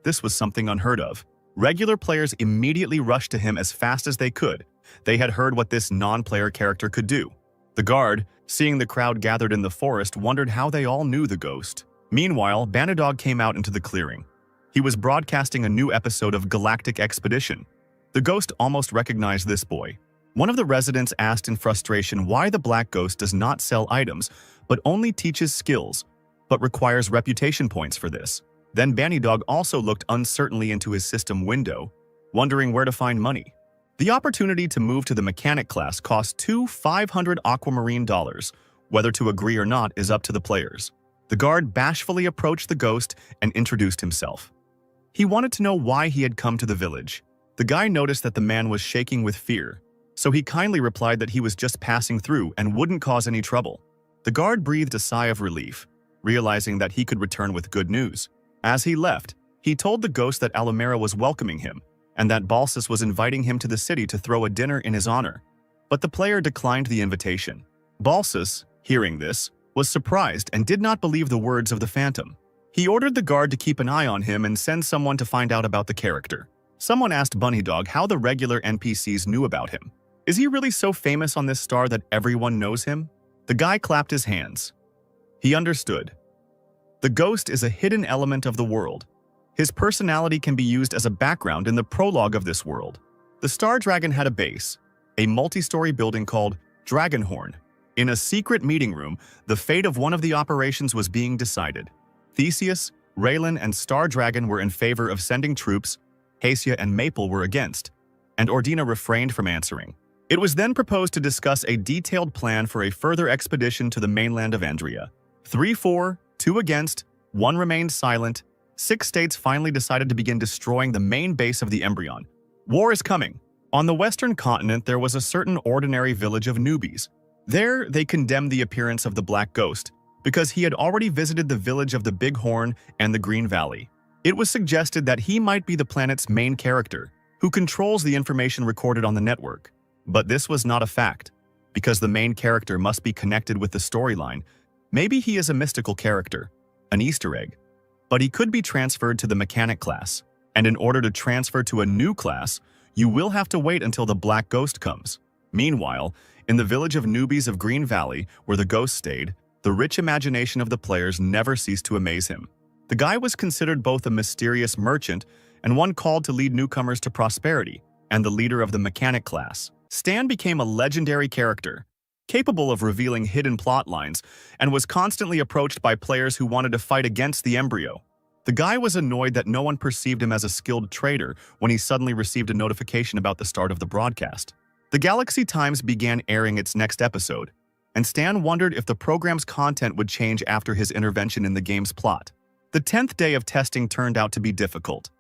This was something unheard of. Regular players immediately rushed to him as fast as they could. They had heard what this non-player character could do. The guard, seeing the crowd gathered in the forest, wondered how they all knew the ghost. Meanwhile, Banadog came out into the clearing. He was broadcasting a new episode of Galactic Expedition. The ghost almost recognized this boy. One of the residents asked in frustration why the Black Ghost does not sell items, but only teaches skills, but requires reputation points for this. Then Banadog also looked uncertainly into his system window, wondering where to find money. The opportunity to move to the mechanic class costs 500 aquamarine dollars. Whether to agree or not is up to the players. The guard bashfully approached the ghost and introduced himself. He wanted to know why he had come to the village. The guy noticed that the man was shaking with fear, so he kindly replied that he was just passing through and wouldn't cause any trouble. The guard breathed a sigh of relief, realizing that he could return with good news. As he left, he told the ghost that Alumera was welcoming him, and that Balsas was inviting him to the city to throw a dinner in his honor. But the player declined the invitation. Balsas, hearing this, was surprised and did not believe the words of the phantom. He ordered the guard to keep an eye on him and send someone to find out about the character. Someone asked Bunnydog how the regular NPCs knew about him. Is he really so famous on this star that everyone knows him? The guy clapped his hands. He understood. The ghost is a hidden element of the world. His personality can be used as a background in the prologue of this world. The Star Dragon had a base, a multi-story building called Dragonhorn. In a secret meeting room, the fate of one of the operations was being decided. Theseus, Raylan, and Star Dragon were in favor of sending troops. Hacia and Maple were against, and Ordina refrained from answering. It was then proposed to discuss a detailed plan for a further expedition to the mainland of Andria. 3 for, 2 against, 1 remained silent. 6 states finally decided to begin destroying the main base of the Embryon. War is coming. On the western continent, there was a certain ordinary village of newbies. There, they condemned the appearance of the Black Ghost, because he had already visited the village of the Big Horn and the Green Valley. It was suggested that he might be the planet's main character, who controls the information recorded on the network. But this was not a fact, because the main character must be connected with the storyline. Maybe he is a mystical character, an Easter egg, but he could be transferred to the mechanic class. And in order to transfer to a new class, you will have to wait until the Black Ghost comes. Meanwhile, in the village of newbies of Green Valley, where the ghost stayed, the rich imagination of the players never ceased to amaze him. The guy was considered both a mysterious merchant and one called to lead newcomers to prosperity, and the leader of the mechanic class. Stan became a legendary character, capable of revealing hidden plot lines, and was constantly approached by players who wanted to fight against the embryo. The guy was annoyed that no one perceived him as a skilled trader when he suddenly received a notification about the start of the broadcast. The Galaxy Times began airing its next episode, and Stan wondered if the program's content would change after his intervention in the game's plot. The 10th day of testing turned out to be difficult.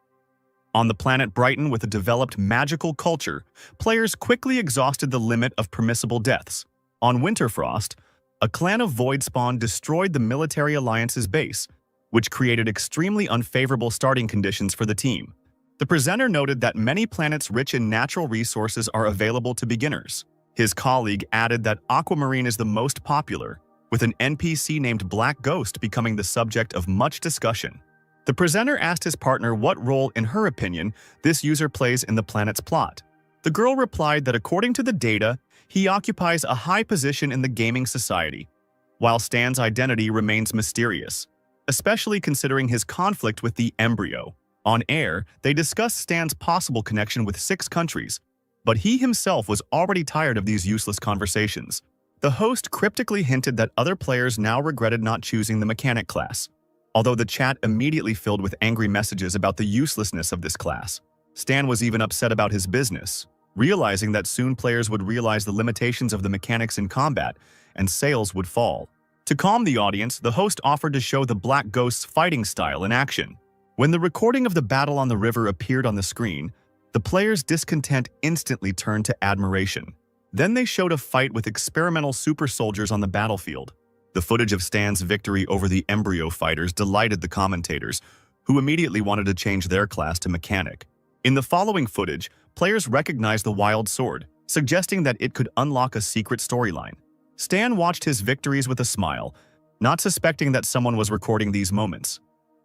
On the planet Brighton with a developed magical culture, players quickly exhausted the limit of permissible deaths. On Winterfrost, a clan of Voidspawn destroyed the military alliance's base, which created extremely unfavorable starting conditions for the team. The presenter noted that many planets rich in natural resources are available to beginners. His colleague added that Aquamarine is the most popular, with an NPC named Black Ghost becoming the subject of much discussion. The presenter asked his partner what role, in her opinion, this user plays in the planet's plot. The girl replied that according to the data, he occupies a high position in the gaming society, while Stan's identity remains mysterious, especially considering his conflict with the embryo. On air, they discussed Stan's possible connection with 6 countries, but he himself was already tired of these useless conversations. The host cryptically hinted that other players now regretted not choosing the mechanic class, although the chat immediately filled with angry messages about the uselessness of this class. Stan was even upset about his business, realizing that soon players would realize the limitations of the mechanics in combat and sales would fall. To calm the audience, the host offered to show the Black Ghost's fighting style in action. When the recording of the battle on the river appeared on the screen, the players' discontent instantly turned to admiration. Then they showed a fight with experimental super soldiers on the battlefield. The footage of Stan's victory over the embryo fighters delighted the commentators, who immediately wanted to change their class to mechanic. In the following footage, players recognized the wild sword, suggesting that it could unlock a secret storyline. Stan watched his victories with a smile, not suspecting that someone was recording these moments.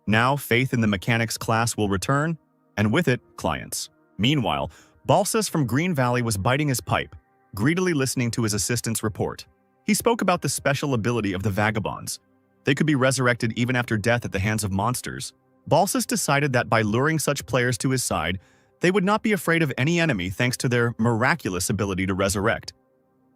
Now, faith in the mechanics class will return, and with it, clients. Meanwhile, Balsas from Green Valley was biting his pipe, greedily listening to his assistant's report. He spoke about the special ability of the vagabonds. They could be resurrected even after death at the hands of monsters. Balsas decided that by luring such players to his side, they would not be afraid of any enemy thanks to their miraculous ability to resurrect.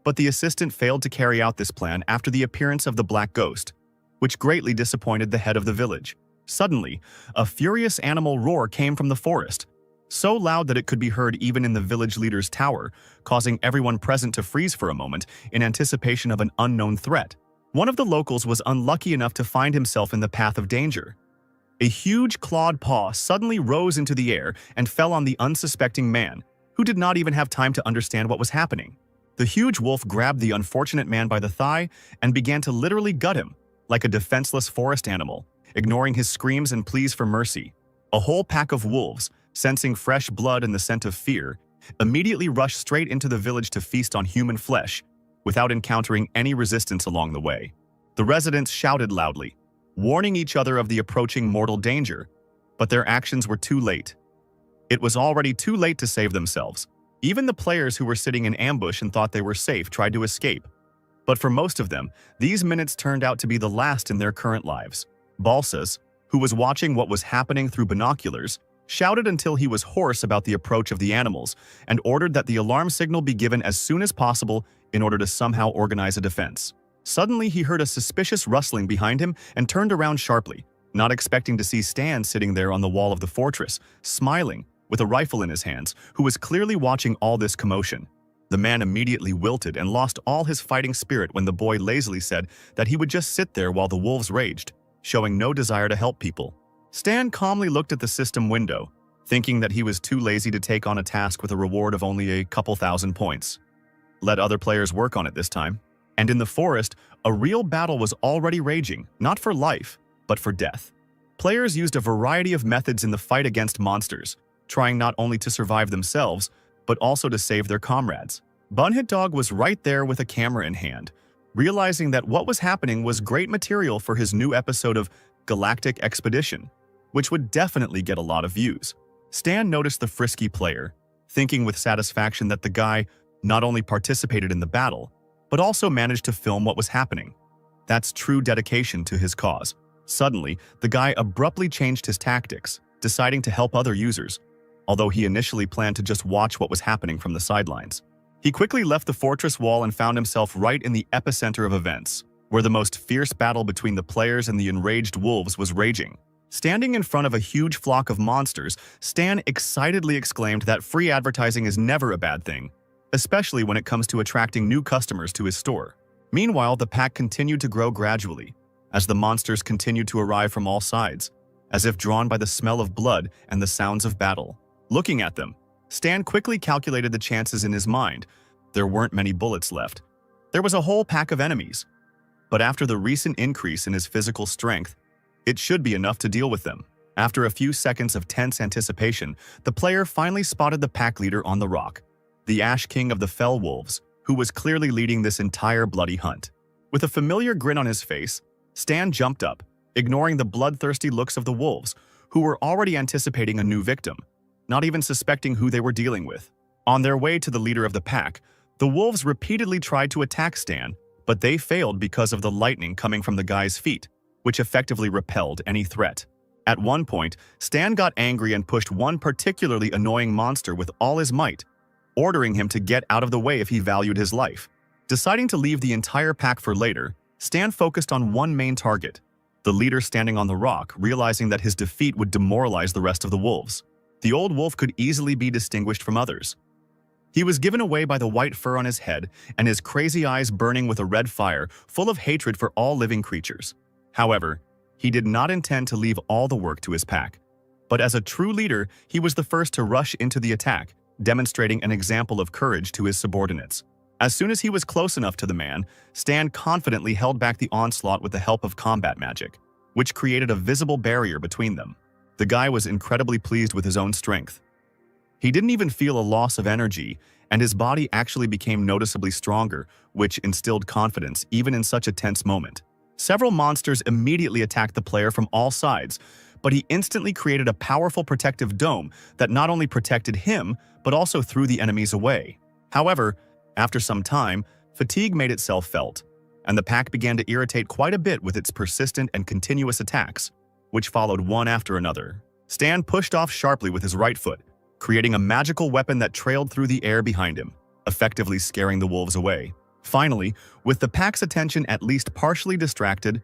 But the assistant failed to carry out this plan after the appearance of the Black Ghost, which greatly disappointed the head of the village. Suddenly, a furious animal roar came from the forest, so loud that it could be heard even in the village leader's tower, causing everyone present to freeze for a moment in anticipation of an unknown threat. One of the locals was unlucky enough to find himself in the path of danger. A huge clawed paw suddenly rose into the air and fell on the unsuspecting man, who did not even have time to understand what was happening. The huge wolf grabbed the unfortunate man by the thigh and began to literally gut him, like a defenseless forest animal, ignoring his screams and pleas for mercy. A whole pack of wolves, sensing fresh blood and the scent of fear, immediately rushed straight into the village to feast on human flesh, without encountering any resistance along the way. The residents shouted loudly, warning each other of the approaching mortal danger, but their actions were too late. It was already too late to save themselves. Even the players who were sitting in ambush and thought they were safe tried to escape. But for most of them, these minutes turned out to be the last in their current lives. Balsas, who was watching what was happening through binoculars, shouted until he was hoarse about the approach of the animals and ordered that the alarm signal be given as soon as possible in order to somehow organize a defense. Suddenly, he heard a suspicious rustling behind him and turned around sharply, not expecting to see Stan sitting there on the wall of the fortress, smiling, with a rifle in his hands, who was clearly watching all this commotion. The man immediately wilted and lost all his fighting spirit when the boy lazily said that he would just sit there while the wolves raged, showing no desire to help people. Stan calmly looked at the system window, thinking that he was too lazy to take on a task with a reward of only a couple thousand points. Let other players work on it this time. And in the forest, a real battle was already raging, not for life, but for death. Players used a variety of methods in the fight against monsters, trying not only to survive themselves, but also to save their comrades. Bunhead Dog was right there with a camera in hand, realizing that what was happening was great material for his new episode of Galactic Expedition, which would definitely get a lot of views. Stan noticed the frisky player, thinking with satisfaction that the guy not only participated in the battle, but also managed to film what was happening. That's true dedication to his cause. Suddenly, the guy abruptly changed his tactics, deciding to help other users, although he initially planned to just watch what was happening from the sidelines. He quickly left the fortress wall and found himself right in the epicenter of events, where the most fierce battle between the players and the enraged wolves was raging. Standing in front of a huge flock of monsters, Stan excitedly exclaimed that free advertising is never a bad thing, especially when it comes to attracting new customers to his store. Meanwhile, the pack continued to grow gradually, as the monsters continued to arrive from all sides, as if drawn by the smell of blood and the sounds of battle. Looking at them, Stan quickly calculated the chances in his mind. There weren't many bullets left. There was a whole pack of enemies. But after the recent increase in his physical strength, it should be enough to deal with them. After a few seconds of tense anticipation, the player finally spotted the pack leader on the rock, the Ash King of the Fell Wolves, who was clearly leading this entire bloody hunt. With a familiar grin on his face, Stan jumped up, ignoring the bloodthirsty looks of the wolves, who were already anticipating a new victim, not even suspecting who they were dealing with. On their way to the leader of the pack, the wolves repeatedly tried to attack Stan, but they failed because of the lightning coming from the guy's feet, which effectively repelled any threat. At one point, Stan got angry and pushed one particularly annoying monster with all his might, ordering him to get out of the way if he valued his life. Deciding to leave the entire pack for later, Stan focused on one main target, the leader standing on the rock, realizing that his defeat would demoralize the rest of the wolves. The old wolf could easily be distinguished from others. He was given away by the white fur on his head and his crazy eyes burning with a red fire, full of hatred for all living creatures. However, he did not intend to leave all the work to his pack. But as a true leader, he was the first to rush into the attack, demonstrating an example of courage to his subordinates. As soon as he was close enough to the man, Stan confidently held back the onslaught with the help of combat magic, which created a visible barrier between them. The guy was incredibly pleased with his own strength. He didn't even feel a loss of energy, and his body actually became noticeably stronger, which instilled confidence even in such a tense moment. Several monsters immediately attacked the player from all sides, but he instantly created a powerful protective dome that not only protected him, but also threw the enemies away. However, after some time, fatigue made itself felt, and the pack began to irritate quite a bit with its persistent and continuous attacks, which followed one after another. Stan pushed off sharply with his right foot, creating a magical weapon that trailed through the air behind him, effectively scaring the wolves away. Finally, with the pack's attention at least partially distracted,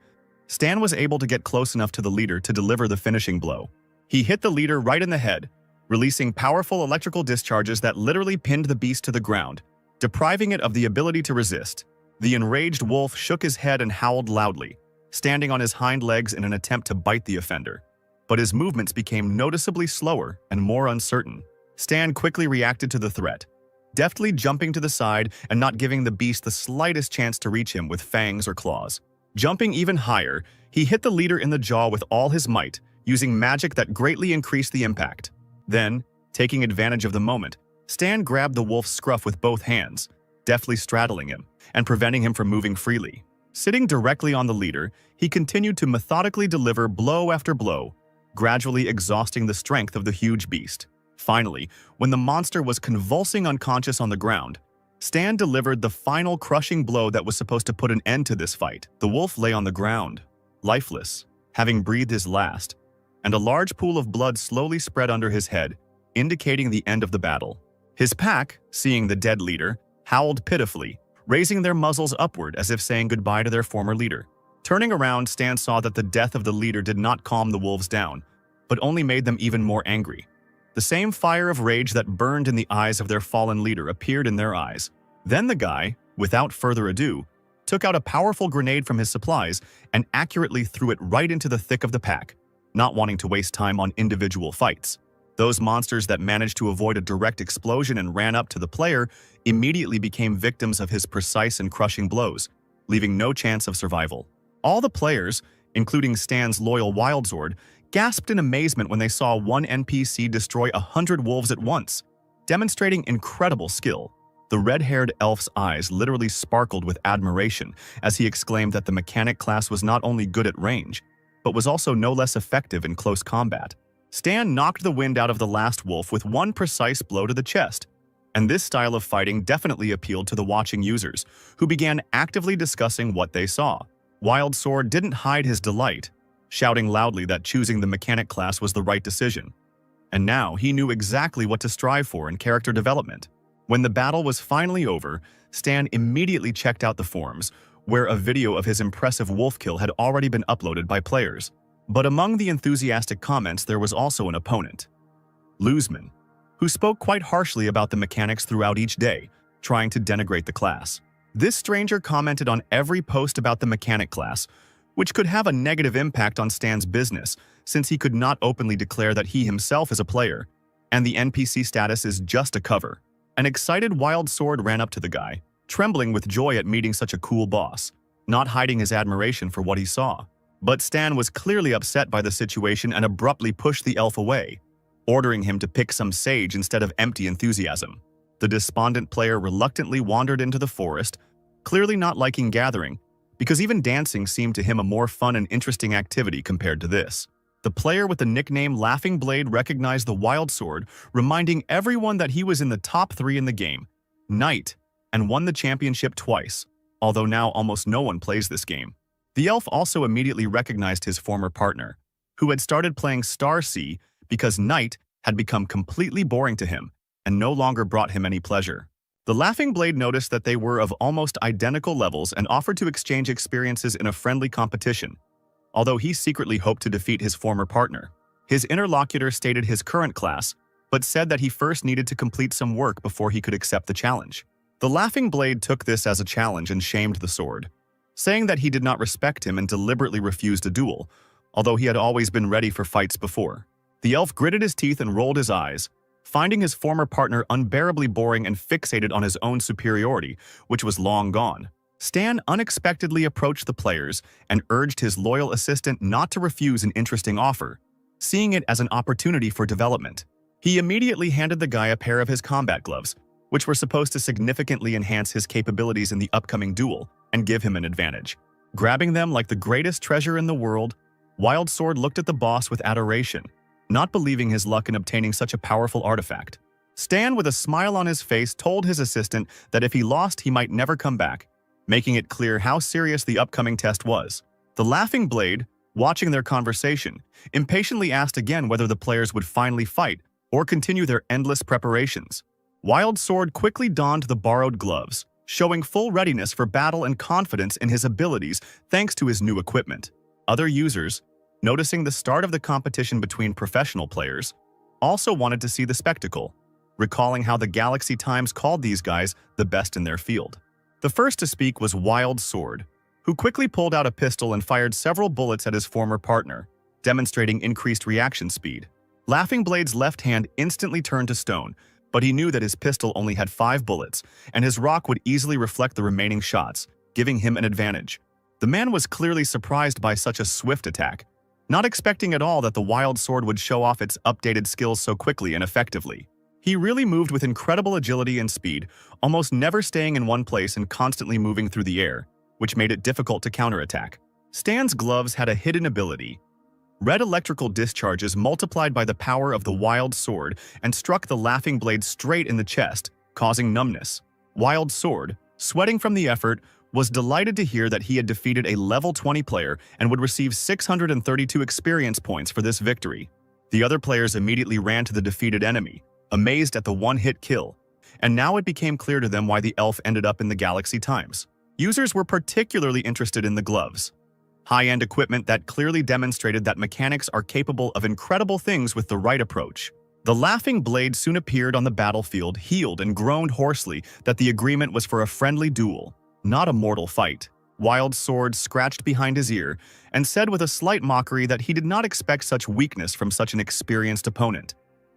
Stan was able to get close enough to the leader to deliver the finishing blow. He hit the leader right in the head, releasing powerful electrical discharges that literally pinned the beast to the ground, depriving it of the ability to resist. The enraged wolf shook his head and howled loudly, standing on his hind legs in an attempt to bite the offender. But his movements became noticeably slower and more uncertain. Stan quickly reacted to the threat, deftly jumping to the side and not giving the beast the slightest chance to reach him with fangs or claws. Jumping even higher, he hit the leader in the jaw with all his might, using magic that greatly increased the impact. Then, taking advantage of the moment, Stan grabbed the wolf's scruff with both hands, deftly straddling him and preventing him from moving freely. Sitting directly on the leader, he continued to methodically deliver blow after blow, gradually exhausting the strength of the huge beast. Finally, when the monster was convulsing unconscious on the ground, Stan delivered the final crushing blow that was supposed to put an end to this fight. The wolf lay on the ground, lifeless, having breathed his last, and a large pool of blood slowly spread under his head, indicating the end of the battle. His pack, seeing the dead leader, howled pitifully, raising their muzzles upward as if saying goodbye to their former leader. Turning around, Stan saw that the death of the leader did not calm the wolves down, but only made them even more angry. The same fire of rage that burned in the eyes of their fallen leader appeared in their eyes. Then the guy, without further ado, took out a powerful grenade from his supplies and accurately threw it right into the thick of the pack, not wanting to waste time on individual fights. Those monsters that managed to avoid a direct explosion and ran up to the player immediately became victims of his precise and crushing blows, leaving no chance of survival. All the players, including Stan's loyal Wildzord, gasped in amazement when they saw one NPC destroy 100 wolves at once, demonstrating incredible skill. The red-haired elf's eyes literally sparkled with admiration as he exclaimed that the mechanic class was not only good at range, but was also no less effective in close combat. Stan knocked the wind out of the last wolf with one precise blow to the chest, And this style of fighting definitely appealed to the watching users, who began actively discussing what they saw. Wild Sword didn't hide his delight, shouting loudly that choosing the mechanic class was the right decision. And now he knew exactly what to strive for in character development. When the battle was finally over, Stan immediately checked out the forums, where a video of his impressive wolf kill had already been uploaded by players. But among the enthusiastic comments there was also an opponent, Luzman, who spoke quite harshly about the mechanics throughout each day, trying to denigrate the class. This stranger commented on every post about the mechanic class, which could have a negative impact on Stan's business, since he could not openly declare that he himself is a player, and the NPC status is just a cover. An excited Wild Sword ran up to the guy, trembling with joy at meeting such a cool boss, not hiding his admiration for what he saw. But Stan was clearly upset by the situation and abruptly pushed the elf away, ordering him to pick some sage instead of empty enthusiasm. The despondent player reluctantly wandered into the forest, clearly not liking gathering, because even dancing seemed to him a more fun and interesting activity compared to this. The player with the nickname Laughing Blade recognized the Wild Sword, reminding everyone that he was in the top 3 in the game, Knight, and won the championship twice, although now almost no one plays this game. The elf also immediately recognized his former partner, who had started playing Star Sea because Knight had become completely boring to him and no longer brought him any pleasure. The Laughing Blade noticed that they were of almost identical levels and offered to exchange experiences in a friendly competition, although he secretly hoped to defeat his former partner. His interlocutor stated his current class, but said that he first needed to complete some work before he could accept the challenge. The Laughing Blade took this as a challenge and shamed the sword, saying that he did not respect him and deliberately refused a duel, although he had always been ready for fights before. The elf gritted his teeth and rolled his eyes, finding his former partner unbearably boring and fixated on his own superiority, which was long gone. Stan unexpectedly approached the players and urged his loyal assistant not to refuse an interesting offer, seeing it as an opportunity for development. He immediately handed the guy a pair of his combat gloves, which were supposed to significantly enhance his capabilities in the upcoming duel and give him an advantage. Grabbing them like the greatest treasure in the world, Wild Sword looked at the boss with adoration, not believing his luck in obtaining such a powerful artifact. Stan, with a smile on his face, told his assistant that if he lost, he might never come back, making it clear how serious the upcoming test was. The Laughing Blade, watching their conversation, impatiently asked again whether the players would finally fight or continue their endless preparations. Wild Sword quickly donned the borrowed gloves, showing full readiness for battle and confidence in his abilities thanks to his new equipment. Other users, noticing the start of the competition between professional players, also wanted to see the spectacle, recalling how the Galaxy Times called these guys the best in their field. The first to speak was Wild Sword, who quickly pulled out a pistol and fired several bullets at his former partner, demonstrating increased reaction speed. Laughing Blade's left hand instantly turned to stone, but he knew that his pistol only had 5 bullets, and his rock would easily reflect the remaining shots, giving him an advantage. The man was clearly surprised by such a swift attack, not expecting at all that the Wild Sword would show off its updated skills so quickly and effectively. He really moved with incredible agility and speed, almost never staying in one place and constantly moving through the air, which made it difficult to counterattack. Stan's gloves had a hidden ability. Red electrical discharges multiplied by the power of the Wild Sword and struck the Laughing Blade straight in the chest, causing numbness. Wild Sword, sweating from the effort, was delighted to hear that he had defeated a level 20 player and would receive 632 experience points for this victory. The other players immediately ran to the defeated enemy, amazed at the one-hit kill, and now it became clear to them why the elf ended up in the Galaxy Times. Users were particularly interested in the gloves, high-end equipment that clearly demonstrated that mechanics are capable of incredible things with the right approach. The Laughing Blade soon appeared on the battlefield, healed and groaned hoarsely that the agreement was for a friendly duel, not a mortal fight. Wild Sword scratched behind his ear and said with a slight mockery that he did not expect such weakness from such an experienced opponent,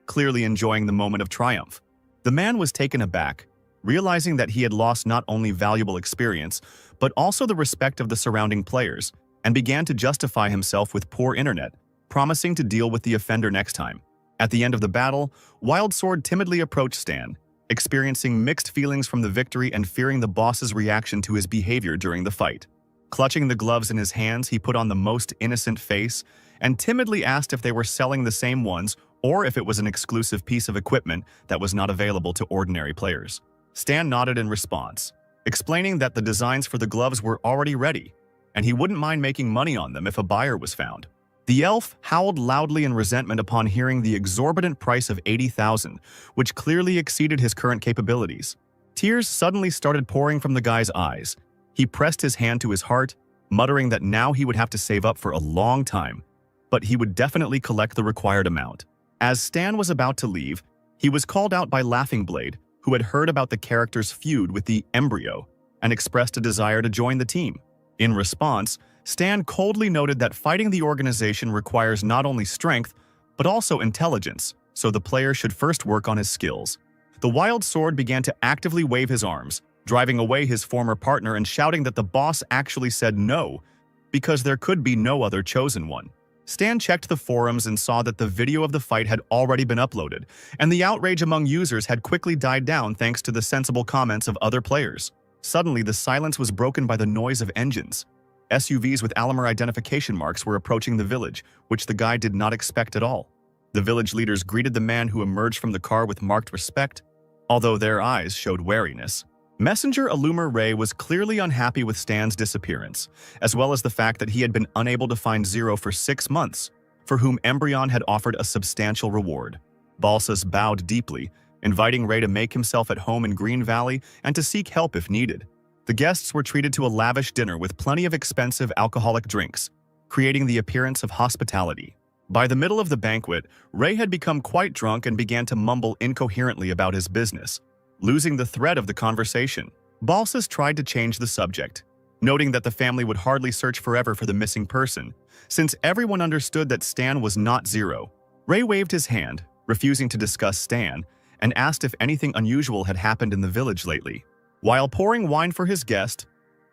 clearly enjoying the moment of triumph. The man was taken aback, realizing that he had lost not only valuable experience, but also the respect of the surrounding players, and began to justify himself with poor internet, promising to deal with the offender next time. At the end of the battle, Wild Sword timidly approached Stan, experiencing mixed feelings from the victory and fearing the boss's reaction to his behavior during the fight. Clutching the gloves in his hands, he put on the most innocent face and timidly asked if they were selling the same ones or if it was an exclusive piece of equipment that was not available to ordinary players. Stan nodded in response, explaining that the designs for the gloves were already ready, and he wouldn't mind making money on them if a buyer was found. The elf howled loudly in resentment upon hearing the exorbitant price of 80,000, which clearly exceeded his current capabilities. Tears suddenly started pouring from the guy's eyes. He pressed his hand to his heart, muttering that now he would have to save up for a long time, but he would definitely collect the required amount. As Stan was about to leave, he was called out by Laughing Blade, who had heard about the character's feud with the embryo and expressed a desire to join the team. In response, Stan coldly noted that fighting the organization requires not only strength, but also intelligence, so the player should first work on his skills. The wild sword began to actively wave his arms, driving away his former partner and shouting that the boss actually said no, because there could be no other chosen one. Stan checked the forums and saw that the video of the fight had already been uploaded, and the outrage among users had quickly died down thanks to the sensible comments of other players. Suddenly, the silence was broken by the noise of engines. SUVs with Alamer identification marks were approaching the village, which the guy did not expect at all. The village leaders greeted the man who emerged from the car with marked respect, although their eyes showed wariness. Messenger Alumer Ray was clearly unhappy with Stan's disappearance, as well as the fact that he had been unable to find Zero for 6 months, for whom Embryon had offered a substantial reward. Balsas bowed deeply, inviting Ray to make himself at home in Green Valley and to seek help if needed. The guests were treated to a lavish dinner with plenty of expensive alcoholic drinks, creating the appearance of hospitality. By the middle of the banquet, Ray had become quite drunk and began to mumble incoherently about his business, losing the thread of the conversation. Balsas tried to change the subject, noting that the family would hardly search forever for the missing person, since everyone understood that Stan was not Zero. Ray waved his hand, refusing to discuss Stan, and asked if anything unusual had happened in the village lately. While pouring wine for his guest,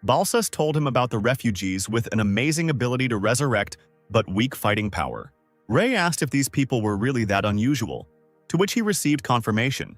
Balsas told him about the refugees with an amazing ability to resurrect but weak fighting power. Ray asked if these people were really that unusual, to which he received confirmation.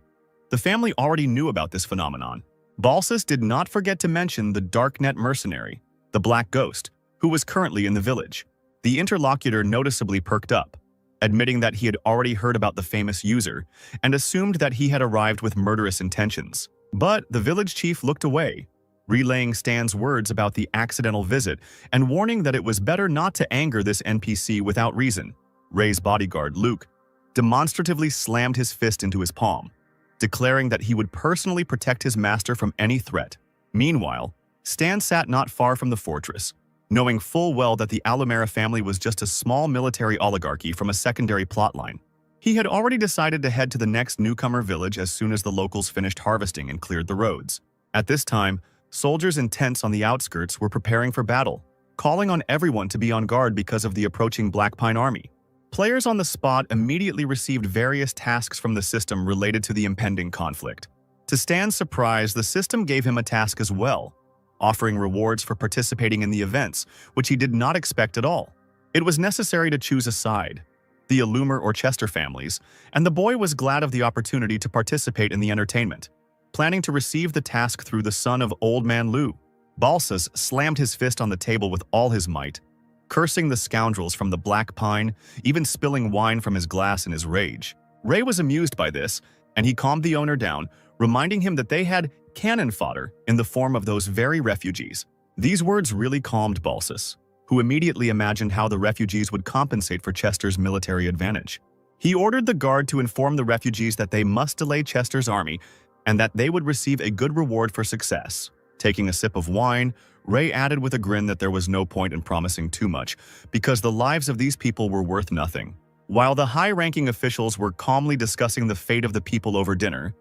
The family already knew about this phenomenon. Balsas did not forget to mention the Darknet mercenary, the Black Ghost, who was currently in the village. The interlocutor noticeably perked up, admitting that he had already heard about the famous user and assumed that he had arrived with murderous intentions. But the village chief looked away, relaying Stan's words about the accidental visit and warning that it was better not to anger this NPC without reason. Ray's bodyguard, Luke, demonstratively slammed his fist into his palm, declaring that he would personally protect his master from any threat. Meanwhile, Stan sat not far from the fortress, knowing full well that the Alumera family was just a small military oligarchy from a secondary plotline. He had already decided to head to the next newcomer village as soon as the locals finished harvesting and cleared the roads. At this time, soldiers in tents on the outskirts were preparing for battle, calling on everyone to be on guard because of the approaching Black Pine army. Players on the spot immediately received various tasks from the system related to the impending conflict. To Stan's surprise, the system gave him a task as well, offering rewards for participating in the events, which he did not expect at all. It was necessary to choose a side, the Alumer or Chester families, and the boy was glad of the opportunity to participate in the entertainment, planning to receive the task through the son of Old Man Lou. Balsas slammed his fist on the table with all his might, cursing the scoundrels from the Black Pine, even spilling wine from his glass in his rage. Ray was amused by this, and he calmed the owner down, reminding him that they had cannon fodder in the form of those very refugees. These words really calmed Balsas, who immediately imagined how the refugees would compensate for Chester's military advantage. He ordered the guard to inform the refugees that they must delay Chester's army and that they would receive a good reward for success. Taking a sip of wine, Ray added with a grin that there was no point in promising too much, because the lives of these people were worth nothing. While the high-ranking officials were calmly discussing the fate of the people over dinner,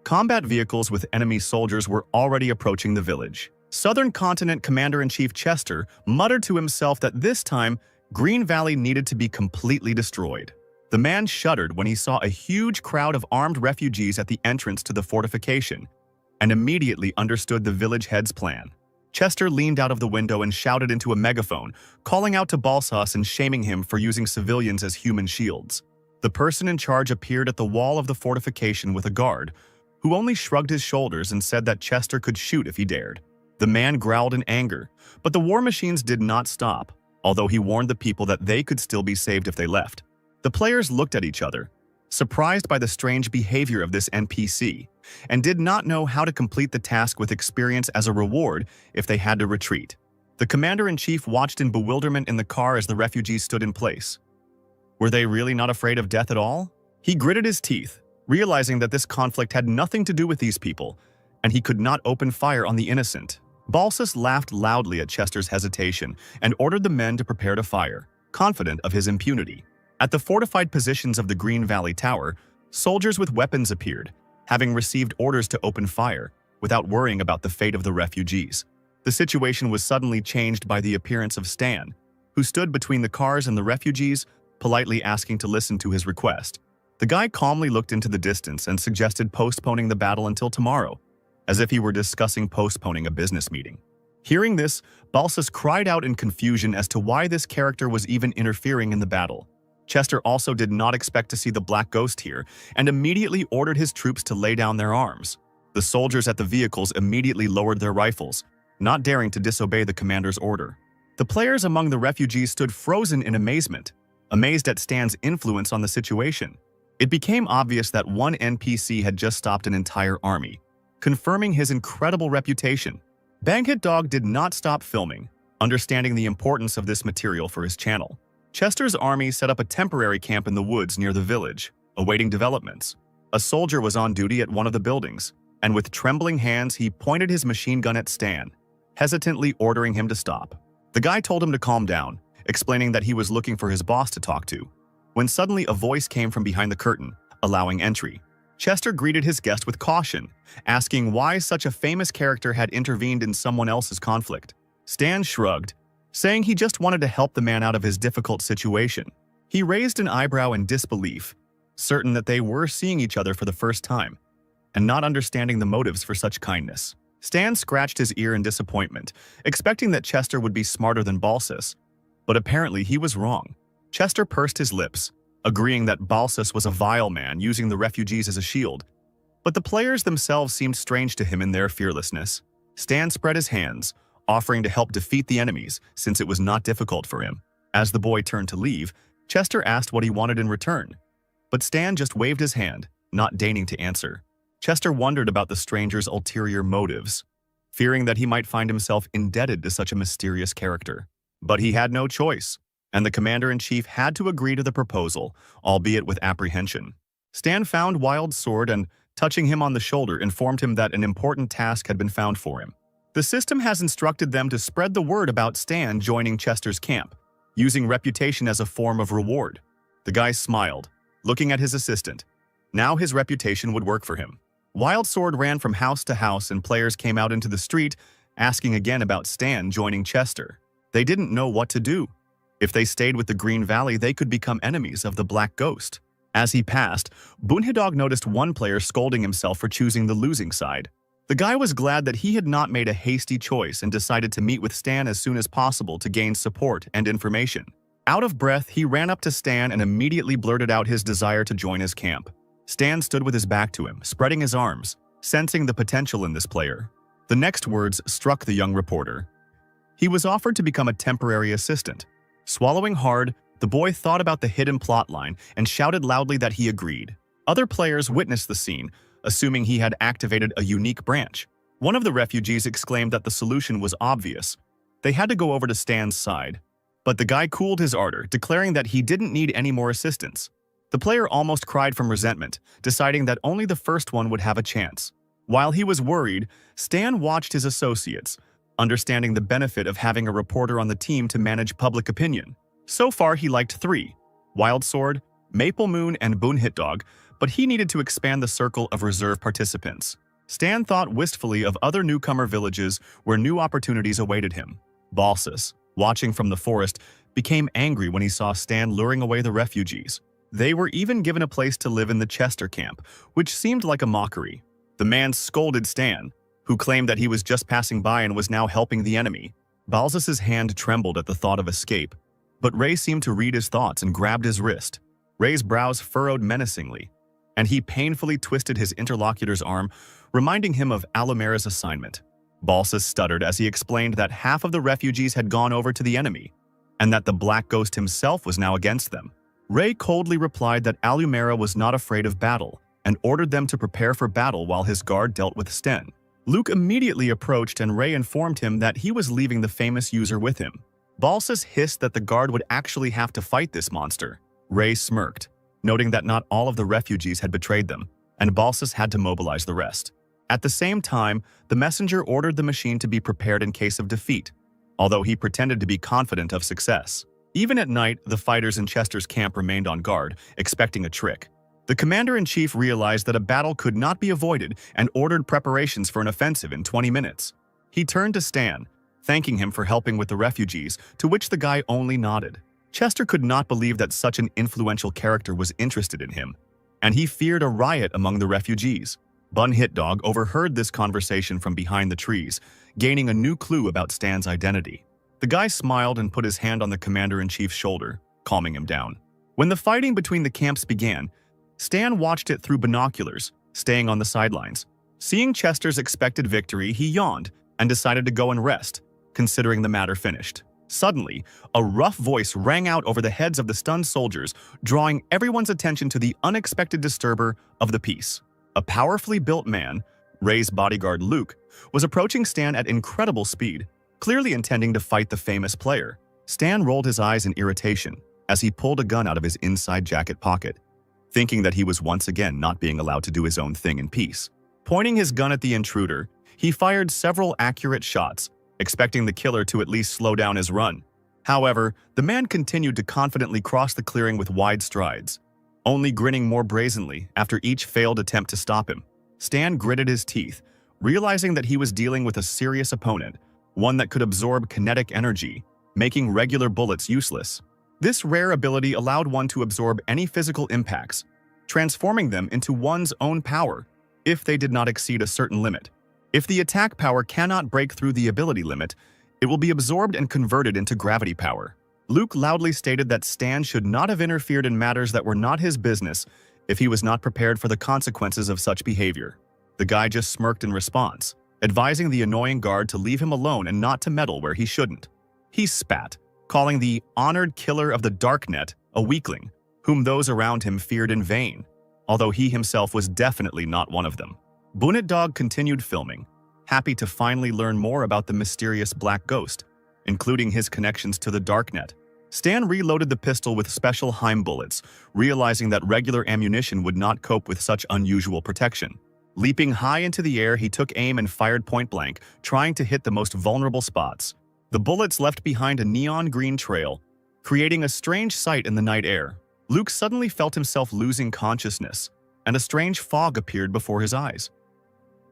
combat vehicles with enemy soldiers were already approaching the village. Southern Continent Commander-in-Chief Chester muttered to himself that this time, Green Valley needed to be completely destroyed. The man shuddered when he saw a huge crowd of armed refugees at the entrance to the fortification, and immediately understood the village head's plan. Chester leaned out of the window and shouted into a megaphone, calling out to Balsas and shaming him for using civilians as human shields. The person in charge appeared at the wall of the fortification with a guard, who only shrugged his shoulders and said that Chester could shoot if he dared. The man growled in anger, but the war machines did not stop, although he warned the people that they could still be saved if they left. The players looked at each other, surprised by the strange behavior of this NPC, and did not know how to complete the task with experience as a reward if they had to retreat. The commander-in-chief watched in bewilderment in the car as the refugees stood in place. Were they really not afraid of death at all? He gritted his teeth, realizing that this conflict had nothing to do with these people, and he could not open fire on the innocent. Balsas laughed loudly at Chester's hesitation and ordered the men to prepare to fire, confident of his impunity. At the fortified positions of the Green Valley Tower, soldiers with weapons appeared, having received orders to open fire, without worrying about the fate of the refugees. The situation was suddenly changed by the appearance of Stan, who stood between the cars and the refugees, politely asking to listen to his request. The guy calmly looked into the distance and suggested postponing the battle until tomorrow, as if he were discussing postponing a business meeting. Hearing this, Balsas cried out in confusion as to why this character was even interfering in the battle. Chester also did not expect to see the Black Ghost here and immediately ordered his troops to lay down their arms. The soldiers at the vehicles immediately lowered their rifles, not daring to disobey the commander's order. The players among the refugees stood frozen in amazement, amazed at Stan's influence on the situation. It became obvious that one NPC had just stopped an entire army, confirming his incredible reputation. Banghit Dog did not stop filming, understanding the importance of this material for his channel. Chester's army set up a temporary camp in the woods near the village, awaiting developments. A soldier was on duty at one of the buildings, and with trembling hands he pointed his machine gun at Stan, hesitantly ordering him to stop. The guy told him to calm down, explaining that he was looking for his boss to talk to, when suddenly a voice came from behind the curtain, allowing entry. Chester greeted his guest with caution, asking why such a famous character had intervened in someone else's conflict. Stan shrugged, saying he just wanted to help the man out of his difficult situation. He raised an eyebrow in disbelief, certain that they were seeing each other for the first time, and not understanding the motives for such kindness. Stan scratched his ear in disappointment, expecting that Chester would be smarter than Balsas, but apparently he was wrong. Chester pursed his lips, agreeing that Balsas was a vile man using the refugees as a shield, but the players themselves seemed strange to him in their fearlessness. Stan spread his hands, offering to help defeat the enemies since it was not difficult for him. As the boy turned to leave, Chester asked what he wanted in return, but Stan just waved his hand, not deigning to answer. Chester wondered about the stranger's ulterior motives, fearing that he might find himself indebted to such a mysterious character. But he had no choice, and the commander-in-chief had to agree to the proposal, albeit with apprehension. Stan found Wild's sword and, touching him on the shoulder, informed him that an important task had been found for him. The system has instructed them to spread the word about Stan joining Chester's camp, using reputation as a form of reward. The guy smiled, looking at his assistant. Now his reputation would work for him. Wild Sword ran from house to house and players came out into the street, asking again about Stan joining Chester. They didn't know what to do. If they stayed with the Green Valley, they could become enemies of the Black Ghost. As he passed, Bunhidog noticed one player scolding himself for choosing the losing side. The guy was glad that he had not made a hasty choice and decided to meet with Stan as soon as possible to gain support and information. Out of breath, he ran up to Stan and immediately blurted out his desire to join his camp. Stan stood with his back to him, spreading his arms, sensing the potential in this player. The next words struck the young reporter. He was offered to become a temporary assistant. Swallowing hard, the boy thought about the hidden plotline and shouted loudly that he agreed. Other players witnessed the scene, assuming he had activated a unique branch. One of the refugees exclaimed that the solution was obvious. They had to go over to Stan's side. But the guy cooled his ardor, declaring that he didn't need any more assistance. The player almost cried from resentment, deciding that only the first one would have a chance. While he was worried, Stan watched his associates, understanding the benefit of having a reporter on the team to manage public opinion. So far, he liked 3, Wild Sword, Maple Moon, and Boon Hit Dog, but he needed to expand the circle of reserve participants. Stan thought wistfully of other newcomer villages where new opportunities awaited him. Balsas, watching from the forest, became angry when he saw Stan luring away the refugees. They were even given a place to live in the Chester camp, which seemed like a mockery. The man scolded Stan, who claimed that he was just passing by and was now helping the enemy. Balsas's hand trembled at the thought of escape, but Ray seemed to read his thoughts and grabbed his wrist. Ray's brows furrowed menacingly, and he painfully twisted his interlocutor's arm, reminding him of Alumera's assignment. Balsas stuttered as he explained that half of the refugees had gone over to the enemy, and that the Black Ghost himself was now against them. Ray coldly replied that Alumera was not afraid of battle and ordered them to prepare for battle while his guard dealt with Sten. Luke immediately approached and Ray informed him that he was leaving the famous user with him. Balsas hissed that the guard would actually have to fight this monster. Ray smirked, noting that not all of the refugees had betrayed them, and Balsas had to mobilize the rest. At the same time, the messenger ordered the machine to be prepared in case of defeat, although he pretended to be confident of success. Even at night, the fighters in Chester's camp remained on guard, expecting a trick. The commander-in-chief realized that a battle could not be avoided and ordered preparations for an offensive in 20 minutes. He turned to Stan, thanking him for helping with the refugees, to which the guy only nodded. Chester could not believe that such an influential character was interested in him, and he feared a riot among the refugees. Bun Hitdog overheard this conversation from behind the trees, gaining a new clue about Stan's identity. The guy smiled and put his hand on the commander-in-chief's shoulder, calming him down. When the fighting between the camps began, Stan watched it through binoculars, staying on the sidelines. Seeing Chester's expected victory, he yawned and decided to go and rest, considering the matter finished. Suddenly, a rough voice rang out over the heads of the stunned soldiers, drawing everyone's attention to the unexpected disturber of the peace. A powerfully built man, Ray's bodyguard Luke, was approaching Stan at incredible speed, clearly intending to fight the famous player. Stan rolled his eyes in irritation as he pulled a gun out of his inside jacket pocket, thinking that he was once again not being allowed to do his own thing in peace. Pointing his gun at the intruder, he fired several accurate shots, expecting the killer to at least slow down his run. However, the man continued to confidently cross the clearing with wide strides, only grinning more brazenly after each failed attempt to stop him. Stan gritted his teeth, realizing that he was dealing with a serious opponent, one that could absorb kinetic energy, making regular bullets useless. This rare ability allowed one to absorb any physical impacts, transforming them into one's own power if they did not exceed a certain limit. If the attack power cannot break through the ability limit, it will be absorbed and converted into gravity power. Luke loudly stated that Stan should not have interfered in matters that were not his business if he was not prepared for the consequences of such behavior. The guy just smirked in response, advising the annoying guard to leave him alone and not to meddle where he shouldn't. He spat, calling the honored killer of the Darknet a weakling, whom those around him feared in vain, although he himself was definitely not one of them. Bunit Dog continued filming, happy to finally learn more about the mysterious Black Ghost, including his connections to the Darknet. Stan reloaded the pistol with special Heim bullets, realizing that regular ammunition would not cope with such unusual protection. Leaping high into the air, he took aim and fired point-blank, trying to hit the most vulnerable spots. The bullets left behind a neon green trail, creating a strange sight in the night air. Luke suddenly felt himself losing consciousness, and a strange fog appeared before his eyes.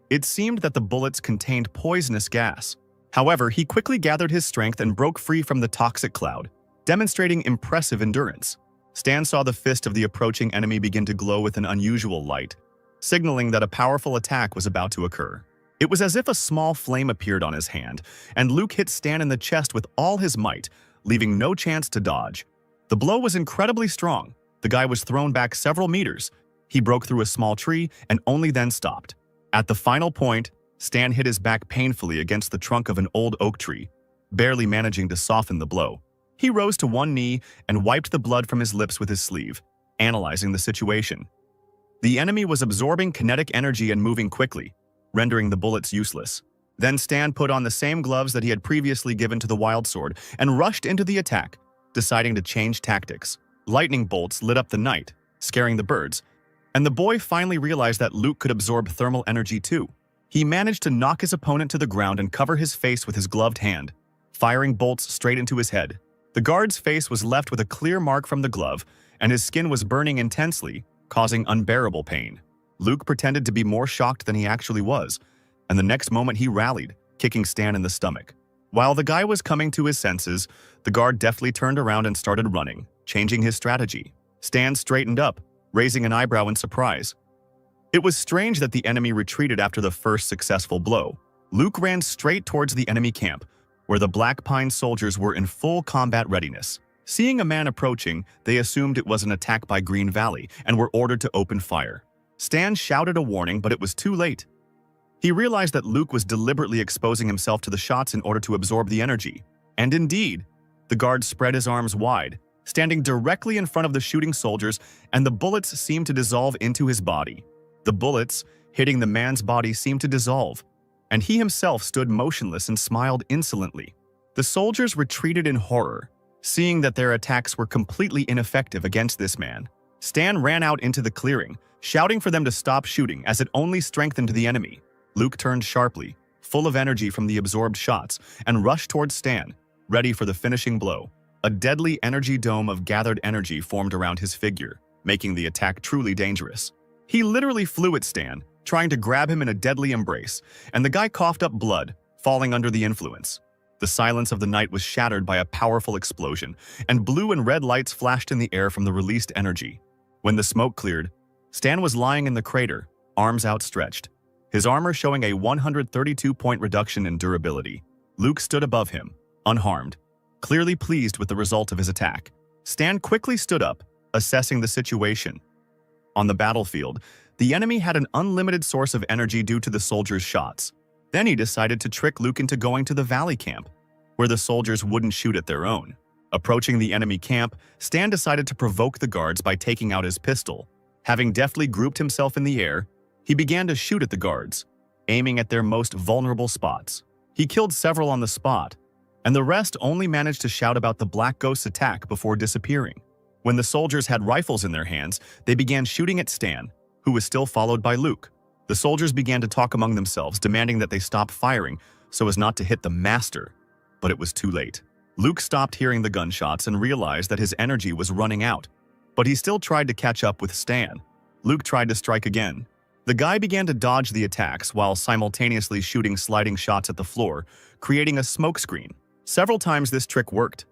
It seemed that the bullets contained poisonous gas. However, he quickly gathered his strength and broke free from the toxic cloud, demonstrating impressive endurance. Stan saw the fist of the approaching enemy begin to glow with an unusual light, signaling that a powerful attack was about to occur. It was as if a small flame appeared on his hand, and Luke hit Stan in the chest with all his might, leaving no chance to dodge. The blow was incredibly strong. The guy was thrown back several meters. He broke through a small tree and only then stopped. At the final point, Stan hit his back painfully against the trunk of an old oak tree, barely managing to soften the blow. He rose to one knee and wiped the blood from his lips with his sleeve, analyzing the situation. The enemy was absorbing kinetic energy and moving quickly, rendering the bullets useless. Then Stan put on the same gloves that he had previously given to the wild sword and rushed into the attack, deciding to change tactics. Lightning bolts lit up the night, scaring the birds, and the boy finally realized that Luke could absorb thermal energy too. He managed to knock his opponent to the ground and cover his face with his gloved hand, firing bolts straight into his head. The guard's face was left with a clear mark from the glove, and his skin was burning intensely, causing unbearable pain. Luke pretended to be more shocked than he actually was, and the next moment he rallied, kicking Stan in the stomach. While the guy was coming to his senses, the guard deftly turned around and started running, changing his strategy. Stan straightened up, raising an eyebrow in surprise. It was strange that the enemy retreated after the first successful blow. Luke ran straight towards the enemy camp, where the Black Pine soldiers were in full combat readiness. Seeing a man approaching, they assumed it was an attack by Green Valley and were ordered to open fire. Stan shouted a warning, but it was too late. He realized that Luke was deliberately exposing himself to the shots in order to absorb the energy. And indeed, the guard spread his arms wide, standing directly in front of the shooting soldiers, and the bullets seemed to dissolve into his body. The bullets, hitting the man's body, seemed to dissolve, and he himself stood motionless and smiled insolently. The soldiers retreated in horror, seeing that their attacks were completely ineffective against this man. Stan ran out into the clearing, shouting for them to stop shooting as it only strengthened the enemy. Luke turned sharply, full of energy from the absorbed shots, and rushed towards Stan, ready for the finishing blow. A deadly energy dome of gathered energy formed around his figure, making the attack truly dangerous. He literally flew at Stan, trying to grab him in a deadly embrace, and the guy coughed up blood, falling under the influence. The silence of the night was shattered by a powerful explosion, and blue and red lights flashed in the air from the released energy. When the smoke cleared, Stan was lying in the crater, arms outstretched, his armor showing a 132-point reduction in durability. Luke stood above him, unharmed, clearly pleased with the result of his attack. Stan quickly stood up, assessing the situation. On the battlefield, the enemy had an unlimited source of energy due to the soldiers' shots. Then he decided to trick Luke into going to the valley camp, where the soldiers wouldn't shoot at their own. Approaching the enemy camp, Stan decided to provoke the guards by taking out his pistol. Having deftly grouped himself in the air, he began to shoot at the guards, aiming at their most vulnerable spots. He killed several on the spot, and the rest only managed to shout about the Black Ghost's attack before disappearing. When the soldiers had rifles in their hands, they began shooting at Stan, who was still followed by Luke. The soldiers began to talk among themselves, demanding that they stop firing so as not to hit the master, but it was too late. Luke stopped hearing the gunshots and realized that his energy was running out, but he still tried to catch up with Stan. Luke tried to strike again. The guy began to dodge the attacks while simultaneously shooting sliding shots at the floor, creating a smokescreen. Several times this trick worked,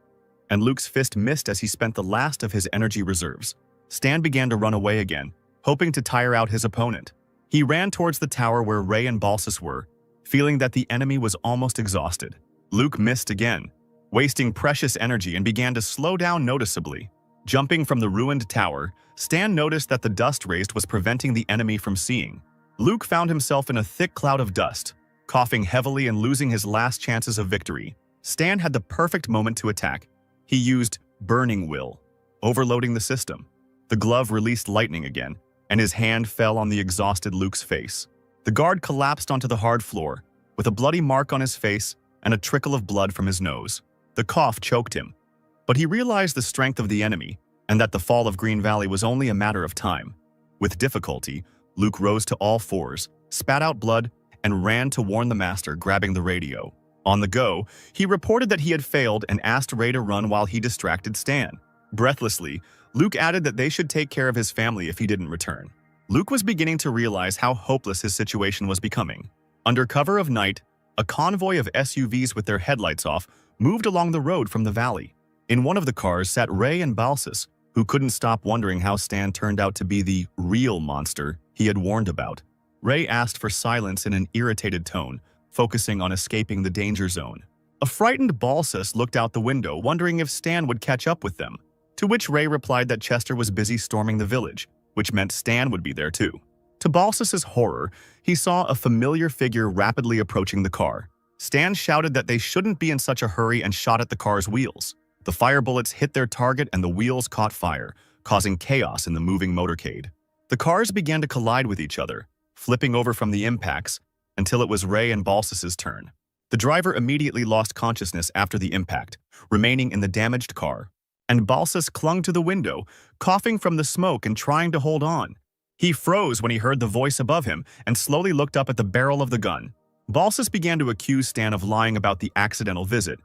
and Luke's fist missed as he spent the last of his energy reserves. Stan began to run away again, hoping to tire out his opponent. He ran towards the tower where Ray and Balsas were, feeling that the enemy was almost exhausted. Luke missed again, wasting precious energy, and began to slow down noticeably. Jumping from the ruined tower, Stan noticed that the dust raised was preventing the enemy from seeing. Luke found himself in a thick cloud of dust, coughing heavily and losing his last chances of victory. Stan had the perfect moment to attack. He used Burning Will, overloading the system. The glove released lightning again, and his hand fell on the exhausted Luke's face. The guard collapsed onto the hard floor, with a bloody mark on his face and a trickle of blood from his nose. The cough choked him, but he realized the strength of the enemy and that the fall of Green Valley was only a matter of time. With difficulty, Luke rose to all fours, spat out blood, and ran to warn the master, grabbing the radio. On the go, he reported that he had failed and asked Ray to run while he distracted Stan. Breathlessly, Luke added that they should take care of his family if he didn't return. Luke was beginning to realize how hopeless his situation was becoming. Under cover of night, a convoy of SUVs with their headlights off moved along the road from the valley. In one of the cars sat Ray and Balsas, who couldn't stop wondering how Stan turned out to be the real monster he had warned about. Ray asked for silence in an irritated tone, focusing on escaping the danger zone. A frightened Balsas looked out the window, wondering if Stan would catch up with them, to which Ray replied that Chester was busy storming the village, which meant Stan would be there too. To Balsas's horror, he saw a familiar figure rapidly approaching the car. Stan shouted that they shouldn't be in such a hurry and shot at the car's wheels. The fire bullets hit their target and the wheels caught fire, causing chaos in the moving motorcade. The cars began to collide with each other, flipping over from the impacts until it was Ray and Balsas's turn. The driver immediately lost consciousness after the impact, remaining in the damaged car, and Balsas clung to the window, coughing from the smoke and trying to hold on. He froze when he heard the voice above him and slowly looked up at the barrel of the gun. Balsas began to accuse Stan of lying about the accidental visit,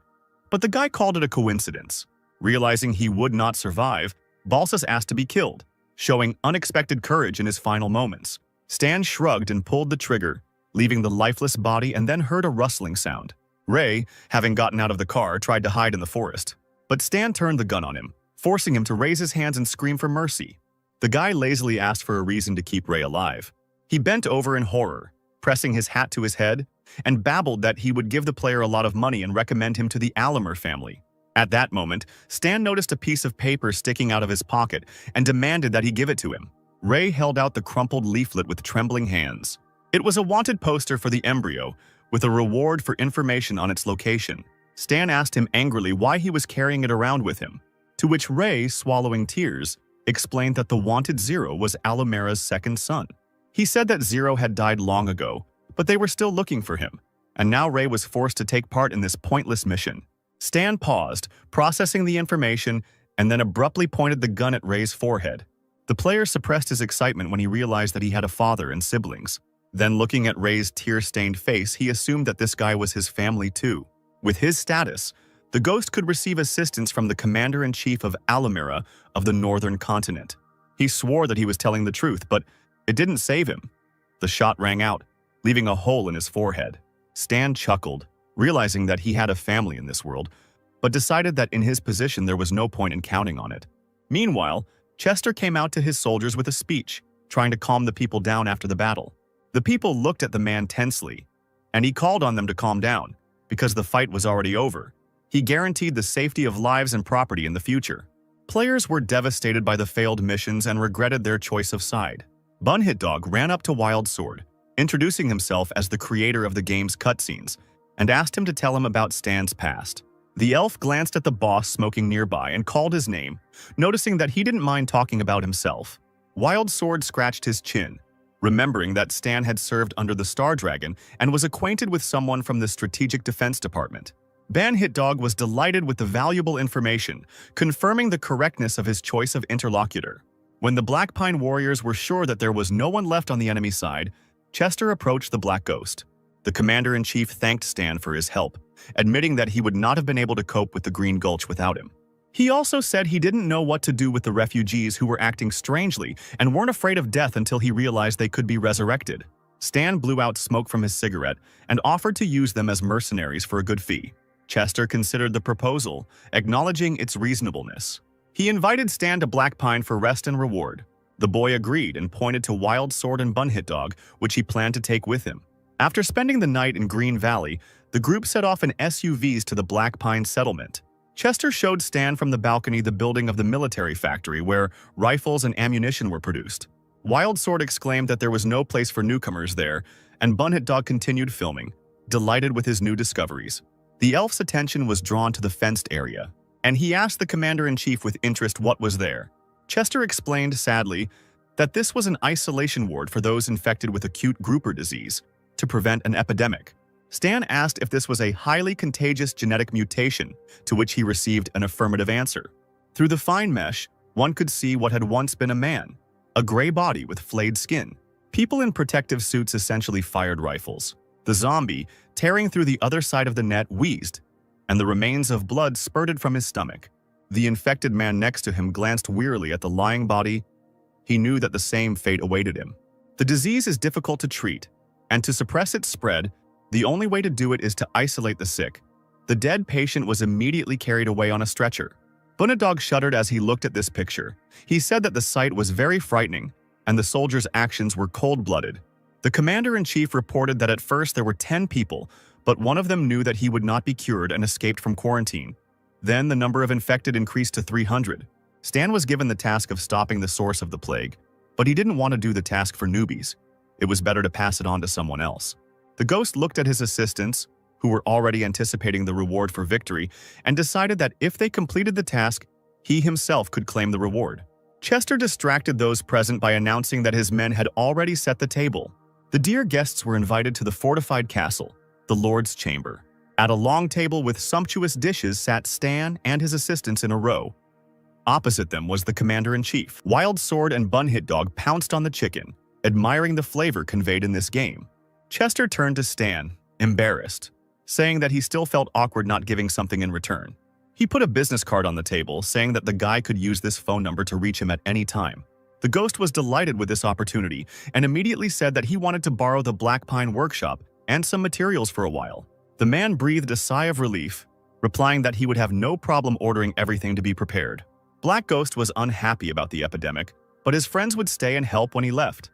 but the guy called it a coincidence. Realizing he would not survive, Balsas asked to be killed, showing unexpected courage in his final moments. Stan shrugged and pulled the trigger, leaving the lifeless body, and then heard a rustling sound. Ray, having gotten out of the car, tried to hide in the forest, but Stan turned the gun on him, forcing him to raise his hands and scream for mercy. The guy lazily asked for a reason to keep Ray alive. He bent over in horror, pressing his hat to his head, and babbled that he would give the player a lot of money and recommend him to the Allimer family. At that moment, Stan noticed a piece of paper sticking out of his pocket and demanded that he give it to him. Ray held out the crumpled leaflet with trembling hands. It was a wanted poster for the embryo, with a reward for information on its location. Stan asked him angrily why he was carrying it around with him, to which Ray, swallowing tears, explained that the wanted Zero was Alumera's second son. He said that Zero had died long ago, but they were still looking for him, and now Ray was forced to take part in this pointless mission. Stan paused, processing the information, and then abruptly pointed the gun at Ray's forehead. The player suppressed his excitement when he realized that he had a father and siblings. Then, looking at Ray's tear-stained face, he assumed that this guy was his family too. With his status, the ghost could receive assistance from the commander-in-chief of Alumera of the northern continent. He swore that he was telling the truth, but it didn't save him. The shot rang out, leaving a hole in his forehead. Stan chuckled, realizing that he had a family in this world, but decided that in his position there was no point in counting on it. Meanwhile, Chester came out to his soldiers with a speech, trying to calm the people down after the battle. The people looked at the man tensely, and he called on them to calm down, because the fight was already over. He guaranteed the safety of lives and property in the future. Players were devastated by the failed missions and regretted their choice of side. Bunhitdog ran up to Wild Sword, introducing himself as the creator of the game's cutscenes, and asked him to tell him about Stan's past. The elf glanced at the boss smoking nearby and called his name, noticing that he didn't mind talking about himself. Wild Sword scratched his chin, remembering that Stan had served under the Star Dragon and was acquainted with someone from the Strategic Defense Department. Banhitdog was delighted with the valuable information, confirming the correctness of his choice of interlocutor. When the Black Pine warriors were sure that there was no one left on the enemy side, Chester approached the Black Ghost. The commander-in-chief thanked Stan for his help, admitting that he would not have been able to cope with the Green Gulch without him. He also said he didn't know what to do with the refugees who were acting strangely and weren't afraid of death until he realized they could be resurrected. Stan blew out smoke from his cigarette and offered to use them as mercenaries for a good fee. Chester considered the proposal, acknowledging its reasonableness. He invited Stan to Black Pine for rest and reward. The boy agreed and pointed to Wild Sword and Bunhitdog, which he planned to take with him. After spending the night in Green Valley, the group set off in SUVs to the Black Pine settlement. Chester showed Stan from the balcony the building of the military factory where rifles and ammunition were produced. Wild Sword exclaimed that there was no place for newcomers there, and Bunhitdog continued filming, delighted with his new discoveries. The elf's attention was drawn to the fenced area, and he asked the commander-in-chief with interest what was there. Chester explained sadly that this was an isolation ward for those infected with acute grouper disease to prevent an epidemic. Stan asked if this was a highly contagious genetic mutation, to which he received an affirmative answer. Through the fine mesh, one could see what had once been a man, a gray body with flayed skin. People in protective suits essentially fired rifles. The zombie, tearing through the other side of the net, wheezed, and the remains of blood spurted from his stomach. The infected man next to him glanced wearily at the lying body. He knew that the same fate awaited him. The disease is difficult to treat, and to suppress its spread, the only way to do it is to isolate the sick. The dead patient was immediately carried away on a stretcher. Bunhitdog shuddered as he looked at this picture. He said that the sight was very frightening, and the soldiers' actions were cold-blooded. The commander-in-chief reported that at first there were 10 people, but one of them knew that he would not be cured and escaped from quarantine. Then the number of infected increased to 300. Stan was given the task of stopping the source of the plague, but he didn't want to do the task for newbies. It was better to pass it on to someone else. The ghost looked at his assistants, who were already anticipating the reward for victory, and decided that if they completed the task, he himself could claim the reward. Chester distracted those present by announcing that his men had already set the table. The dear guests were invited to the fortified castle, the Lord's Chamber. At a long table with sumptuous dishes sat Stan and his assistants in a row. Opposite them was the commander-in-chief. Wild Sword and Bunhitdog pounced on the chicken, admiring the flavor conveyed in this game. Chester turned to Stan, embarrassed, saying that he still felt awkward not giving something in return. He put a business card on the table, saying that the guy could use this phone number to reach him at any time. The ghost was delighted with this opportunity and immediately said that he wanted to borrow the Black Pine workshop and some materials for a while. The man breathed a sigh of relief, replying that he would have no problem ordering everything to be prepared. Black Ghost was unhappy about the epidemic, but his friends would stay and help when he left.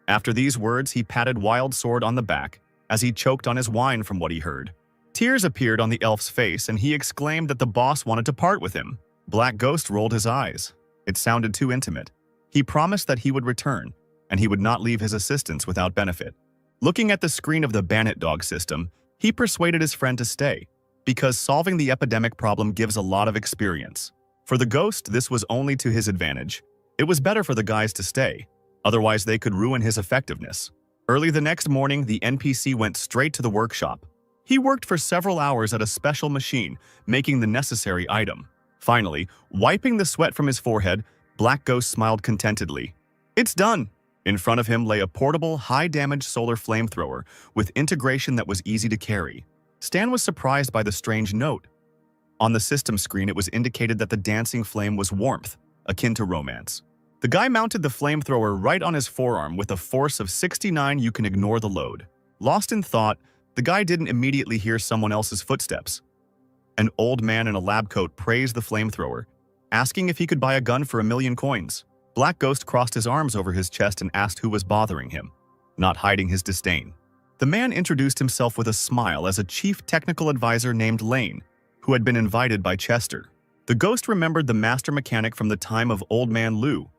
After these words, he patted Wild Sword on the back as he choked on his wine from what he heard. Tears appeared on the elf's face, and he exclaimed that the boss wanted to part with him. Black Ghost rolled his eyes. It sounded too intimate. He promised that he would return, and he would not leave his assistants without benefit. Looking at the screen of the Banhitdog system, he persuaded his friend to stay, because solving the epidemic problem gives a lot of experience. For the ghost, this was only to his advantage. It was better for the guys to stay, otherwise they could ruin his effectiveness. Early the next morning, the NPC went straight to the workshop. He worked for several hours at a special machine, making the necessary item. Finally, wiping the sweat from his forehead, Black Ghost smiled contentedly. It's done! In front of him lay a portable, high-damage solar flamethrower with integration that was easy to carry. Stan was surprised by the strange note. On the system screen, it was indicated that the dancing flame was warmth, akin to romance. The guy mounted the flamethrower right on his forearm with a force of 69. You can ignore the load. Lost in thought, the guy didn't immediately hear someone else's footsteps. An old man in a lab coat praised the flamethrower, asking if he could buy a gun for 1,000,000 coins. Black Ghost crossed his arms over his chest and asked who was bothering him, not hiding his disdain. The man introduced himself with a smile as a chief technical advisor named Lane, who had been invited by Chester. The ghost remembered the master mechanic from the time of Old Man Lou.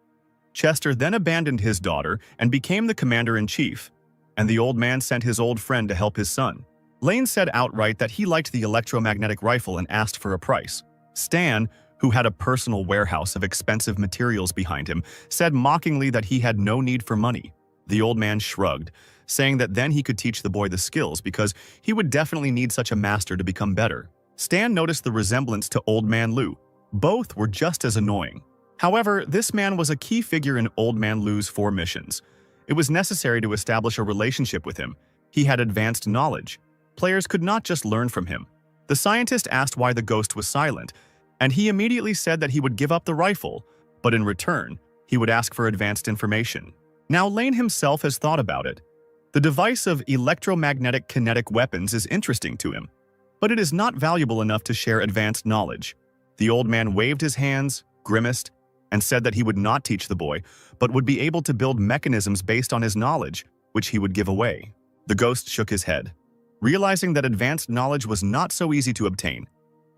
Chester then abandoned his daughter and became the commander-in-chief, and the old man sent his old friend to help his son. Lane said outright that he liked the electromagnetic rifle and asked for a price. Stan, who had a personal warehouse of expensive materials behind him, said mockingly that he had no need for money. The old man shrugged, saying that then he could teach the boy the skills because he would definitely need such a master to become better. Stan noticed the resemblance to Old Man Lou. Both were just as annoying. However, this man was a key figure in Old Man Lou's 4 missions. It was necessary to establish a relationship with him. He had advanced knowledge. Players could not just learn from him. The scientist asked why the ghost was silent, and he immediately said that he would give up the rifle, but in return, he would ask for advanced information. Now Lane himself has thought about it. The device of electromagnetic kinetic weapons is interesting to him, but it is not valuable enough to share advanced knowledge. The old man waved his hands, grimaced, and said that he would not teach the boy, but would be able to build mechanisms based on his knowledge, which he would give away. The ghost shook his head, realizing that advanced knowledge was not so easy to obtain,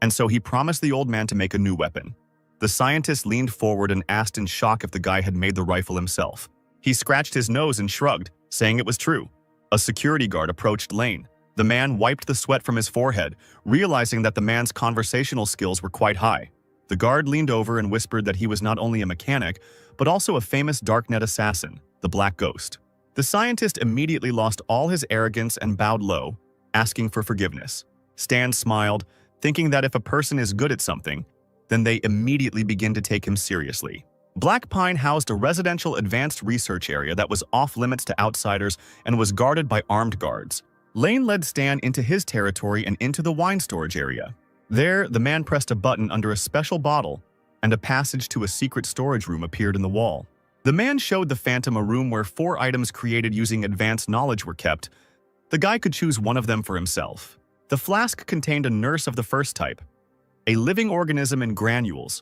and so he promised the old man to make a new weapon. The scientist leaned forward and asked in shock if the guy had made the rifle himself. He scratched his nose and shrugged, saying it was true. A security guard approached Lane. The man wiped the sweat from his forehead, realizing that the man's conversational skills were quite high. The guard leaned over and whispered that he was not only a mechanic, but also a famous darknet assassin, the Black Ghost. The scientist immediately lost all his arrogance and bowed low, asking for forgiveness. Stan smiled, thinking that if a person is good at something, then they immediately begin to take him seriously. Black Pine housed a residential advanced research area that was off-limits to outsiders and was guarded by armed guards. Lane led Stan into his territory and into the wine storage area. There, the man pressed a button under a special bottle, and a passage to a secret storage room appeared in the wall. The man showed the Phantom a room where 4 items created using advanced knowledge were kept. The guy could choose one of them for himself. The flask contained a nurse of the first type, a living organism in granules.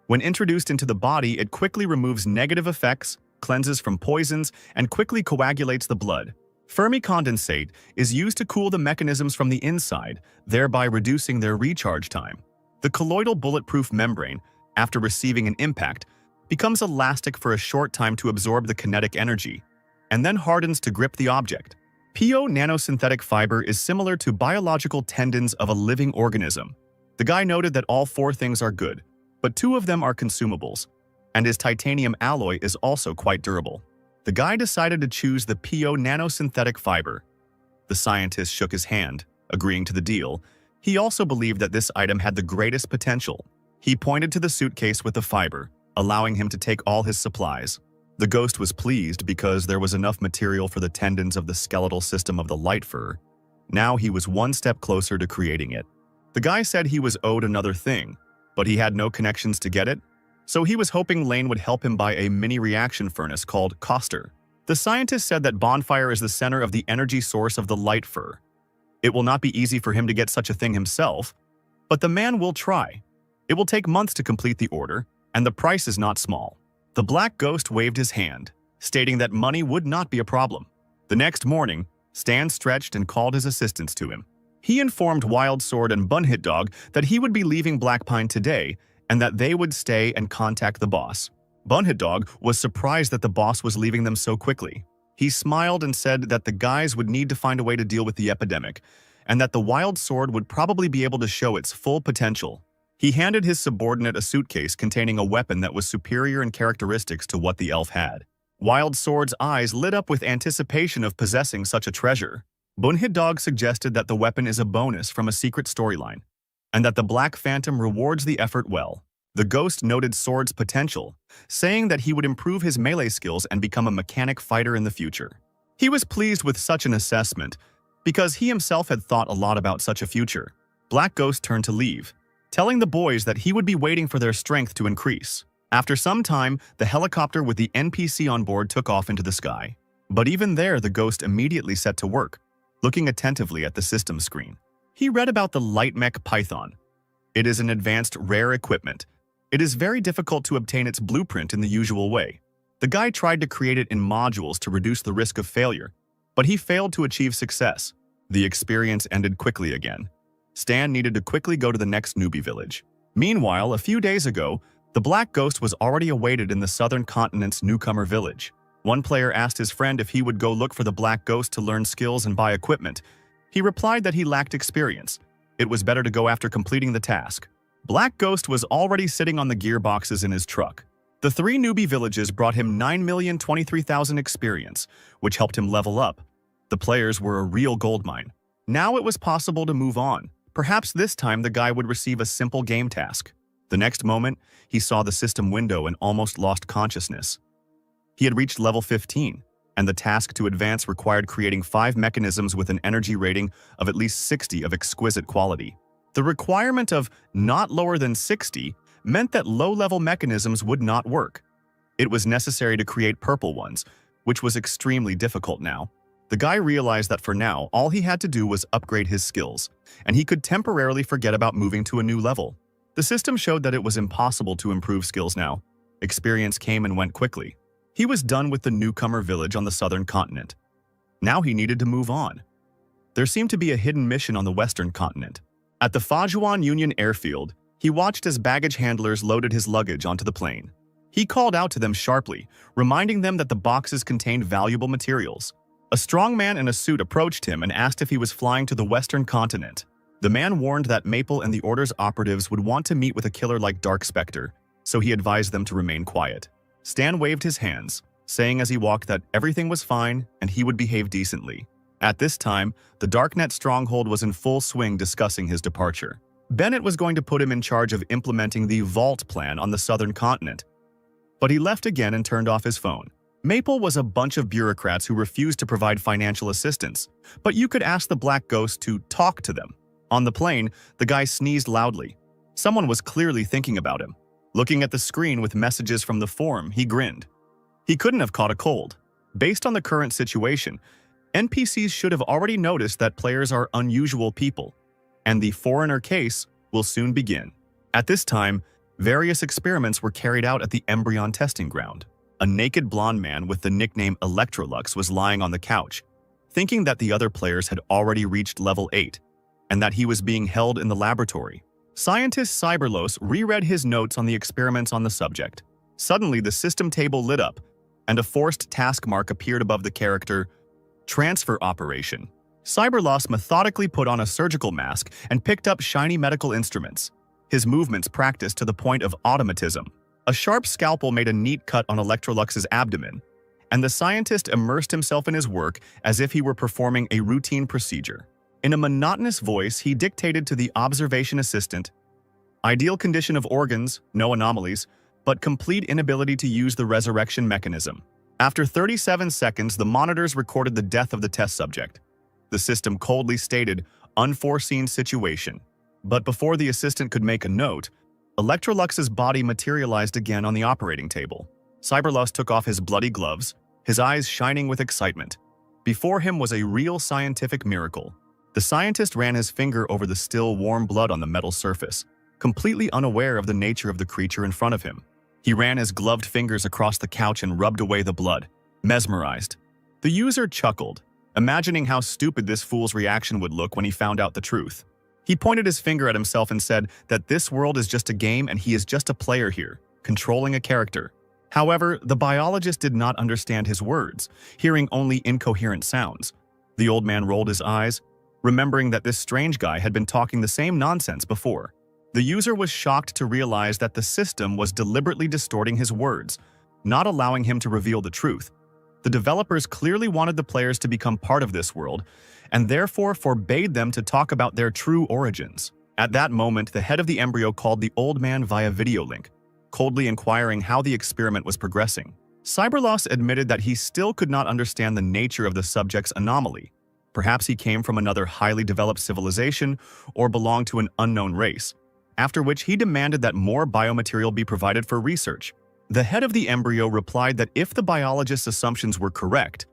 When introduced into the body, it quickly removes negative effects, cleanses from poisons, and quickly coagulates the blood. Fermi condensate is used to cool the mechanisms from the inside, thereby reducing their recharge time. The colloidal bulletproof membrane, after receiving an impact, becomes elastic for a short time to absorb the kinetic energy, and then hardens to grip the object. PO nanosynthetic fiber is similar to biological tendons of a living organism. The guy noted that all 4 things are good, but 2 of them are consumables, and his titanium alloy is also quite durable. The guy decided to choose the PO nanosynthetic fiber. The scientist shook his hand, agreeing to the deal. He also believed that this item had the greatest potential. He pointed to the suitcase with the fiber, allowing him to take all his supplies. The ghost was pleased because there was enough material for the tendons of the skeletal system of the light fur. Now he was one step closer to creating it. The guy said he was owed another thing, but he had no connections to get it, so he was hoping Lane would help him buy a mini reaction furnace called Coster. The scientist said that Bonfire is the center of the energy source of the light fur. It will not be easy for him to get such a thing himself, but the man will try. It will take months to complete the order, and the price is not small. The Black Ghost waved his hand, stating that money would not be a problem. The next morning, Stan stretched and called his assistants to him. He informed Wild Sword and Bunhit Dog that he would be leaving Black Pine today and that they would stay and contact the boss. Bunhit Dog was surprised that the boss was leaving them so quickly. He smiled and said that the guys would need to find a way to deal with the epidemic, and that the Wild Sword would probably be able to show its full potential. He handed his subordinate a suitcase containing a weapon that was superior in characteristics to what the elf had. Wild Sword's eyes lit up with anticipation of possessing such a treasure. Bunhid Dog suggested that the weapon is a bonus from a secret storyline, and that the Black Phantom rewards the effort well. The ghost noted Sword's potential, saying that he would improve his melee skills and become a mechanic fighter in the future. He was pleased with such an assessment, because he himself had thought a lot about such a future. Black Ghost turned to leave, telling the boys that he would be waiting for their strength to increase. After some time, the helicopter with the NPC on board took off into the sky. But even there, the ghost immediately set to work, looking attentively at the system screen. He read about the Light Mech Python. It is an advanced, rare equipment. It is very difficult to obtain its blueprint in the usual way. The guy tried to create it in modules to reduce the risk of failure, but he failed to achieve success. The experience ended quickly again. Stan needed to quickly go to the next newbie village. Meanwhile, a few days ago, the Black Ghost was already awaited in the southern continent's newcomer village. One player asked his friend if he would go look for the Black Ghost to learn skills and buy equipment. He replied that he lacked experience. It was better to go after completing the task. Black Ghost was already sitting on the gearboxes in his truck. The 3 newbie villages brought him 9,023,000 experience, which helped him level up. The players were a real goldmine. Now it was possible to move on. Perhaps this time the guy would receive a simple game task. The next moment, he saw the system window and almost lost consciousness. He had reached level 15, and the task to advance required creating 5 mechanisms with an energy rating of at least 60 of exquisite quality. The requirement of not lower than 60 meant that low-level mechanisms would not work. It was necessary to create purple ones, which was extremely difficult now. The guy realized that for now, all he had to do was upgrade his skills, and he could temporarily forget about moving to a new level. The system showed that it was impossible to improve skills now. Experience came and went quickly. He was done with the newcomer village on the southern continent. Now he needed to move on. There seemed to be a hidden mission on the western continent. At the Fajuan Union airfield, he watched as baggage handlers loaded his luggage onto the plane. He called out to them sharply, reminding them that the boxes contained valuable materials. A strong man in a suit approached him and asked if he was flying to the western continent. The man warned that Maple and the Order's operatives would want to meet with a killer like Dark Spectre, so he advised them to remain quiet. Stan waved his hands, saying as he walked that everything was fine and he would behave decently. At this time, the Darknet stronghold was in full swing discussing his departure. Bennett was going to put him in charge of implementing the Vault plan on the southern continent. But he left again and turned off his phone. Maple was a bunch of bureaucrats who refused to provide financial assistance, but you could ask the Black Ghost to talk to them. On the plane, the guy sneezed loudly. Someone was clearly thinking about him. Looking at the screen with messages from the forum, he grinned. He couldn't have caught a cold. Based on the current situation, NPCs should have already noticed that players are unusual people, and the foreigner case will soon begin. At this time, various experiments were carried out at the embryon testing ground. A naked blonde man with the nickname Electrolux was lying on the couch, thinking that the other players had already reached level 8, and that he was being held in the laboratory. Scientist Cyberlos reread his notes on the experiments on the subject. Suddenly, the system table lit up, and a forced task mark appeared above the character, Transfer Operation. Cyberlos methodically put on a surgical mask and picked up shiny medical instruments. His movements practiced to the point of automatism. A sharp scalpel made a neat cut on Electrolux's abdomen, and the scientist immersed himself in his work as if he were performing a routine procedure. In a monotonous voice, he dictated to the observation assistant, "Ideal condition of organs, no anomalies, but complete inability to use the resurrection mechanism." After 37 seconds, the monitors recorded the death of the test subject. The system coldly stated, "Unforeseen situation." But before the assistant could make a note, Electrolux's body materialized again on the operating table. Cyberlos took off his bloody gloves, his eyes shining with excitement. Before him was a real scientific miracle. The scientist ran his finger over the still warm blood on the metal surface, completely unaware of the nature of the creature in front of him. He ran his gloved fingers across the couch and rubbed away the blood, mesmerized. The user chuckled, imagining how stupid this fool's reaction would look when he found out the truth. He pointed his finger at himself and said that this world is just a game and he is just a player here, controlling a character. However, the biologist did not understand his words, hearing only incoherent sounds. The old man rolled his eyes, remembering that this strange guy had been talking the same nonsense before. The user was shocked to realize that the system was deliberately distorting his words, not allowing him to reveal the truth. The developers clearly wanted the players to become part of this world, and therefore forbade them to talk about their true origins. At that moment, the head of the embryo called the old man via video link, coldly inquiring how the experiment was progressing. Cyberloss admitted that he still could not understand the nature of the subject's anomaly. Perhaps he came from another highly developed civilization or belonged to an unknown race, after which he demanded that more biomaterial be provided for research. The head of the embryo replied that if the biologist's assumptions were correct,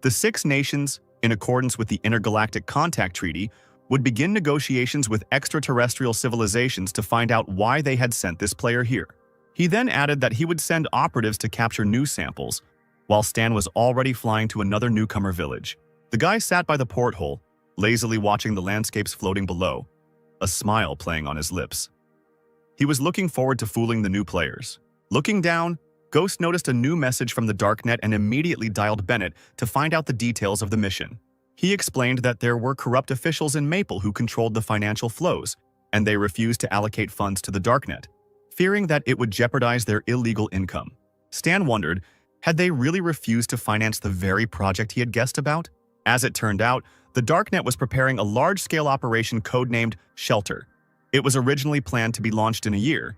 the 6 nations, in accordance with the Intergalactic Contact Treaty, would begin negotiations with extraterrestrial civilizations to find out why they had sent this player here. He then added that he would send operatives to capture new samples, while Stan was already flying to another newcomer village. The guy sat by the porthole, lazily watching the landscapes floating below, a smile playing on his lips. He was looking forward to fooling the new players. Looking down, Ghost noticed a new message from the darknet and immediately dialed Bennett to find out the details of the mission. He explained that there were corrupt officials in Maple who controlled the financial flows, and they refused to allocate funds to the darknet, fearing that it would jeopardize their illegal income. Stan wondered, had they really refused to finance the very project he had guessed about? As it turned out, the darknet was preparing a large-scale operation codenamed Shelter. It was originally planned to be launched in a year,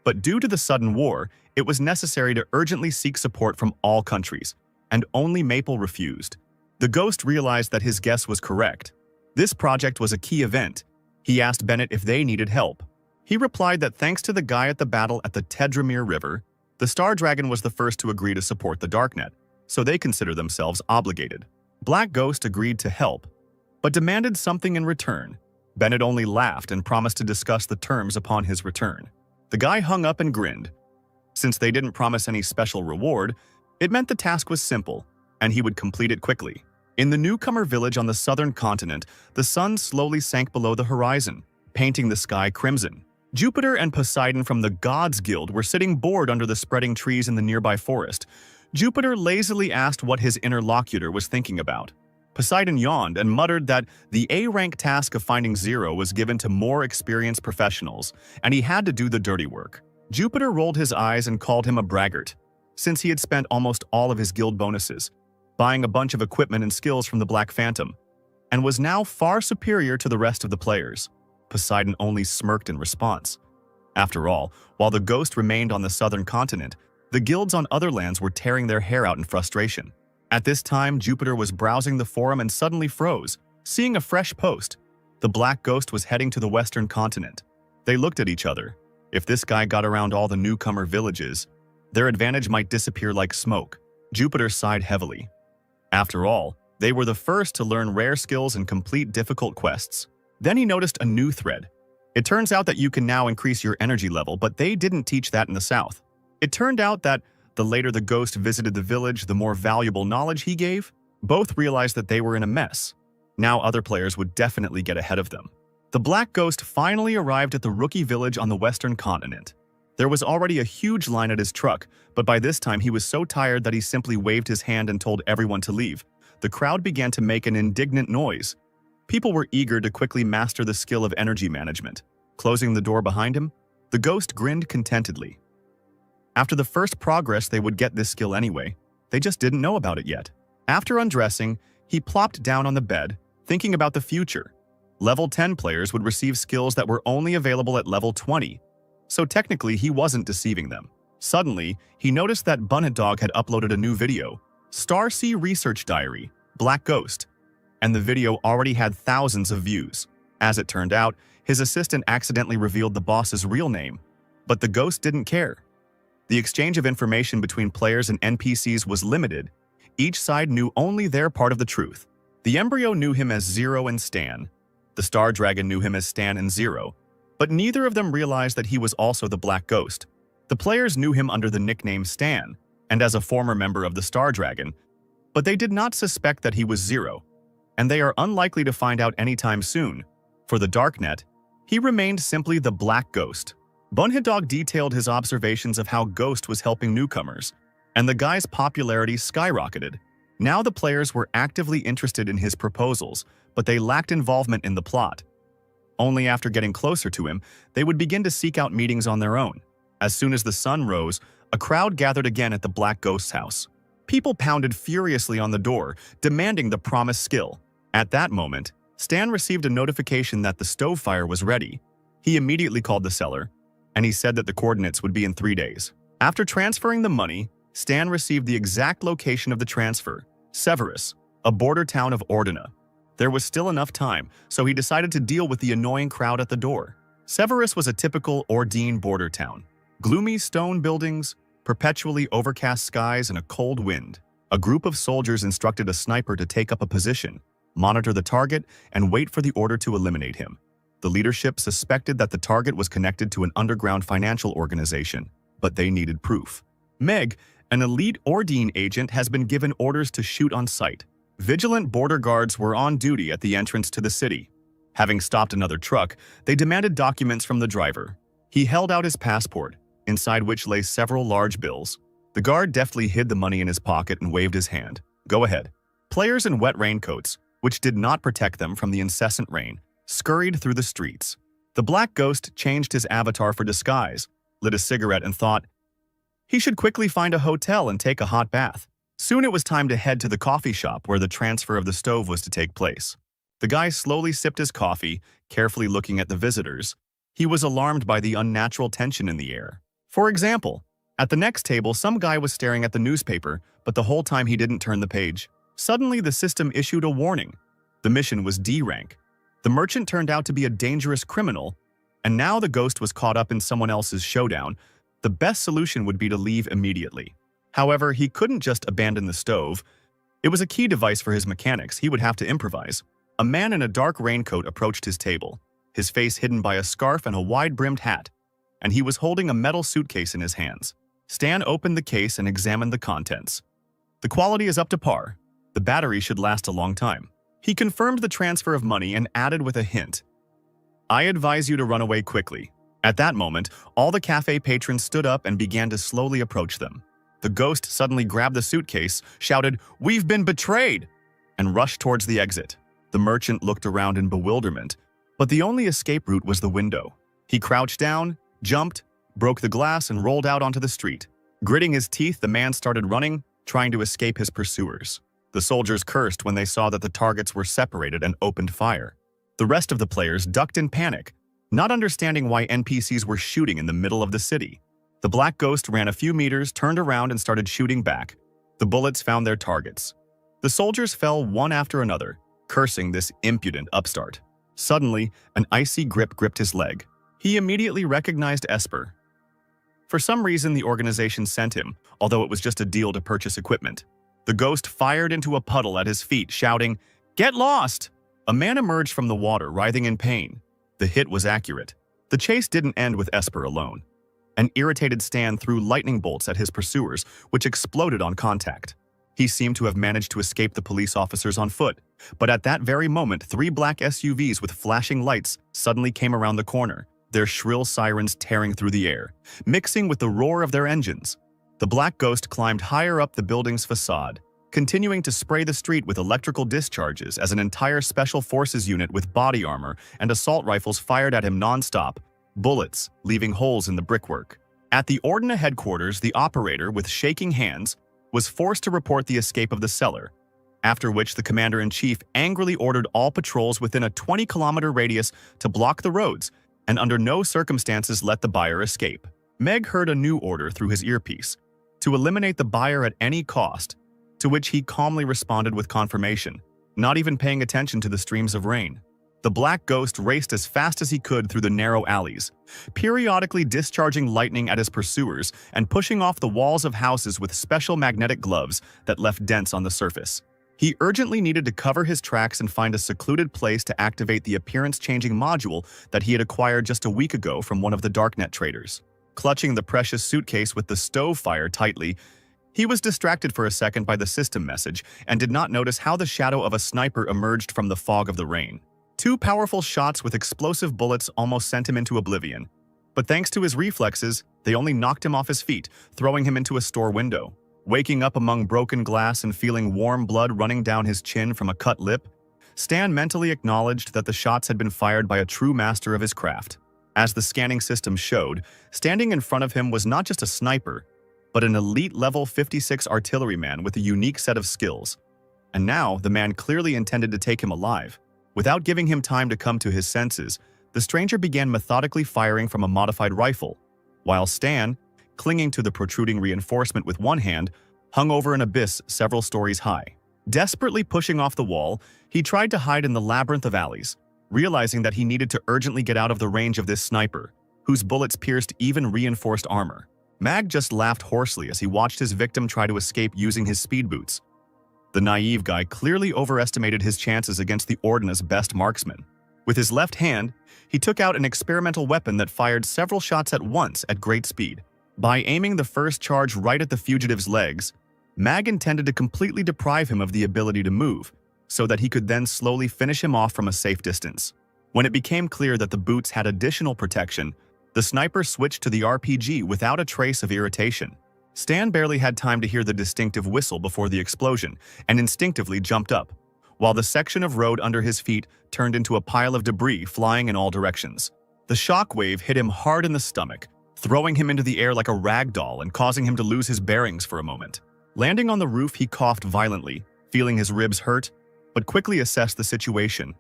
but due to the sudden war, it was necessary to urgently seek support from all countries, and only Maple refused. The Ghost realized that his guess was correct. This project was a key event. He asked Bennett if they needed help. He replied that thanks to the guy at the battle at the Tedramir River, the Star Dragon was the first to agree to support the darknet, so they consider themselves obligated. Black Ghost agreed to help, but demanded something in return. Bennett only laughed and promised to discuss the terms upon his return. The guy hung up and grinned. Since they didn't promise any special reward, it meant the task was simple, and he would complete it quickly. In the newcomer village on the southern continent, the sun slowly sank below the horizon, painting the sky crimson. Jupiter and Poseidon from the Gods Guild were sitting bored under the spreading trees in the nearby forest. Jupiter lazily asked what his interlocutor was thinking about. Poseidon yawned and muttered that the A-rank task of finding Zero was given to more experienced professionals, and he had to do the dirty work. Jupiter rolled his eyes and called him a braggart, since he had spent almost all of his guild bonuses, buying a bunch of equipment and skills from the Black Phantom, and was now far superior to the rest of the players. Poseidon only smirked in response. After all, while the Ghost remained on the southern continent, the guilds on other lands were tearing their hair out in frustration. At this time, Jupiter was browsing the forum and suddenly froze, seeing a fresh post. The Black Ghost was heading to the western continent. They looked at each other. If this guy got around all the newcomer villages, their advantage might disappear like smoke. Jupiter sighed heavily. After all, they were the first to learn rare skills and complete difficult quests. Then he noticed a new thread. It turns out that you can now increase your energy level, but they didn't teach that in the South. It turned out that the later the Ghost visited the village, the more valuable knowledge he gave. Both realized that they were in a mess. Now other players would definitely get ahead of them. The Black Ghost finally arrived at the rookie village on the western continent. There was already a huge line at his truck, but by this time he was so tired that he simply waved his hand and told everyone to leave. The crowd began to make an indignant noise. People were eager to quickly master the skill of energy management. Closing the door behind him, the Ghost grinned contentedly. After the first progress, they would get this skill anyway. They just didn't know about it yet. After undressing, he plopped down on the bed, thinking about the future. Level 10 players would receive skills that were only available at level 20, so technically he wasn't deceiving them. Suddenly, he noticed that Bunhead Dog had uploaded a new video, Star Sea Research Diary, Black Ghost, and the video already had thousands of views. As it turned out, his assistant accidentally revealed the boss's real name, but the Ghost didn't care. The exchange of information between players and NPCs was limited. Each side knew only their part of the truth. The Embryo knew him as Zero and Stan. The Star Dragon knew him as Stan and Zero, but neither of them realized that he was also the Black Ghost. The players knew him under the nickname Stan, and as a former member of the Star Dragon, but they did not suspect that he was Zero, and they are unlikely to find out anytime soon. For the Darknet, he remained simply the Black Ghost. Bunhead Dog detailed his observations of how Ghost was helping newcomers, and the guy's popularity skyrocketed. Now the players were actively interested in his proposals, but they lacked involvement in the plot. Only after getting closer to him, they would begin to seek out meetings on their own. As soon as the sun rose, a crowd gathered again at the Black Ghost's house. People pounded furiously on the door, demanding the promised skill. At that moment, Stan received a notification that the stove fire was ready. He immediately called the seller, and he said that the coordinates would be in 3 days. After transferring the money, Stan received the exact location of the transfer, Severus, a border town of Ordina. There was still enough time, so he decided to deal with the annoying crowd at the door. Severus was a typical Ordine border town. Gloomy stone buildings, perpetually overcast skies, and a cold wind. A group of soldiers instructed a sniper to take up a position, monitor the target, and wait for the order to eliminate him. The leadership suspected that the target was connected to an underground financial organization, but they needed proof. Meg, an elite Ordine agent, has been given orders to shoot on sight. Vigilant border guards were on duty at the entrance to the city. Having stopped another truck, they demanded documents from the driver. He held out his passport, inside which lay several large bills. The guard deftly hid the money in his pocket and waved his hand. "Go ahead." Players in wet raincoats, which did not protect them from the incessant rain, scurried through the streets. The Black Ghost changed his avatar for disguise, lit a cigarette, and thought he should quickly find a hotel and take a hot bath. Soon it was time to head to the coffee shop where the transfer of the stove was to take place. The guy slowly sipped his coffee, carefully looking at the visitors. He was alarmed by the unnatural tension in the air. For example, at the next table, some guy was staring at the newspaper, but the whole time he didn't turn the page. Suddenly, the system issued a warning. The mission was D rank. The merchant turned out to be a dangerous criminal, and now the ghost was caught up in someone else's showdown. The best solution would be to leave immediately. However, he couldn't just abandon the stove. It was a key device for his mechanics. He would have to improvise. A man in a dark raincoat approached his table, his face hidden by a scarf and a wide-brimmed hat, and he was holding a metal suitcase in his hands. Stan opened the case and examined the contents. The quality is up to par. The battery should last a long time. He confirmed the transfer of money and added with a hint, "I advise you to run away quickly." At that moment, all the cafe patrons stood up and began to slowly approach them. The ghost suddenly grabbed the suitcase, shouted, "We've been betrayed!" and rushed towards the exit. The merchant looked around in bewilderment, but the only escape route was the window. He crouched down, jumped, broke the glass, and rolled out onto the street. Gritting his teeth, the man started running, trying to escape his pursuers. The soldiers cursed when they saw that the targets were separated and opened fire. The rest of the players ducked in panic, not understanding why NPCs were shooting in the middle of the city. The Black Ghost ran a few meters, turned around, and started shooting back. The bullets found their targets. The soldiers fell one after another, cursing this impudent upstart. Suddenly, an icy grip gripped his leg. He immediately recognized Esper. For some reason, the organization sent him, although it was just a deal to purchase equipment. The ghost fired into a puddle at his feet, shouting, "Get lost!" A man emerged from the water, writhing in pain. The hit was accurate. The chase didn't end with Esper alone. An irritated Stan threw lightning bolts at his pursuers, which exploded on contact. He seemed to have managed to escape the police officers on foot, but at that very moment, 3 black SUVs with flashing lights suddenly came around the corner, their shrill sirens tearing through the air, mixing with the roar of their engines. The Black Ghost climbed higher up the building's facade, continuing to spray the street with electrical discharges as an entire special forces unit with body armor and assault rifles fired at him non-stop, bullets leaving holes in the brickwork. At the Ordina headquarters, the operator, with shaking hands, was forced to report the escape of the seller, after which the commander-in-chief angrily ordered all patrols within a 20-kilometer radius to block the roads and under no circumstances let the buyer escape. Meg heard a new order through his earpiece, to eliminate the buyer at any cost, to which he calmly responded with confirmation, not even paying attention to the streams of rain. The Black Ghost raced as fast as he could through the narrow alleys, periodically discharging lightning at his pursuers and pushing off the walls of houses with special magnetic gloves that left dents on the surface. He urgently needed to cover his tracks and find a secluded place to activate the appearance-changing module that he had acquired just a week ago from one of the darknet traders. Clutching the precious suitcase with the stove fire tightly, he was distracted for a second by the system message and did not notice how the shadow of a sniper emerged from the fog of the rain. 2 powerful shots with explosive bullets almost sent him into oblivion, but thanks to his reflexes, they only knocked him off his feet, throwing him into a store window. Waking up among broken glass and feeling warm blood running down his chin from a cut lip, Stan mentally acknowledged that the shots had been fired by a true master of his craft. As the scanning system showed, standing in front of him was not just a sniper, but an elite level 56 artilleryman with a unique set of skills. And now, the man clearly intended to take him alive. Without giving him time to come to his senses, the stranger began methodically firing from a modified rifle, while Stan, clinging to the protruding reinforcement with one hand, hung over an abyss several stories high. Desperately pushing off the wall, he tried to hide in the labyrinth of alleys, realizing that he needed to urgently get out of the range of this sniper, whose bullets pierced even reinforced armor. Mag just laughed hoarsely as he watched his victim try to escape using his speed boots. The naive guy clearly overestimated his chances against the Ordina's best marksman. With his left hand, he took out an experimental weapon that fired several shots at once at great speed. By aiming the first charge right at the fugitive's legs, Mag intended to completely deprive him of the ability to move, so that he could then slowly finish him off from a safe distance. When it became clear that the boots had additional protection, the sniper switched to the RPG without a trace of irritation. Stan barely had time to hear the distinctive whistle before the explosion, and instinctively jumped up, while the section of road under his feet turned into a pile of debris flying in all directions. The shockwave hit him hard in the stomach, throwing him into the air like a rag doll and causing him to lose his bearings for a moment. Landing on the roof, he coughed violently, feeling his ribs hurt, but quickly assessed the situation.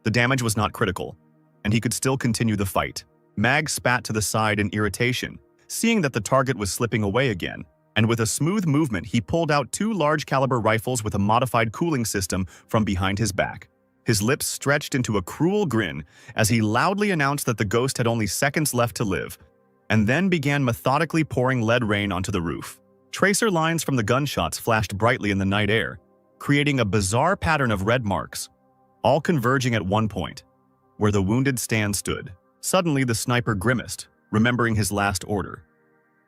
The damage was not critical, and he could still continue the fight. Mag spat to the side in irritation, seeing that the target was slipping away again, and with a smooth movement he pulled out two large-caliber rifles with a modified cooling system from behind his back. His lips stretched into a cruel grin as he loudly announced that the ghost had only seconds left to live, and then began methodically pouring lead rain onto the roof. Tracer lines from the gunshots flashed brightly in the night air, creating a bizarre pattern of red marks, all converging at one point, where the wounded Stan stood. Suddenly, the sniper grimaced, remembering his last order.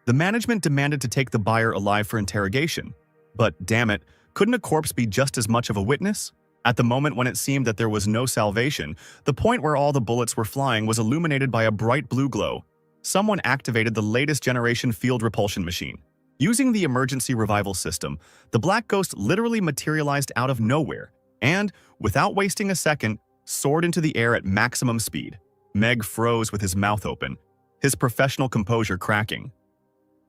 The management demanded to take the buyer alive for interrogation, but damn it, couldn't a corpse be just as much of a witness? At the moment when it seemed that there was no salvation, the point where all the bullets were flying was illuminated by a bright blue glow. Someone activated the latest generation field repulsion machine. Using the emergency revival system, the black ghost literally materialized out of nowhere and, without wasting a second, soared into the air at maximum speed. Meg froze with his mouth open, his professional composure cracking.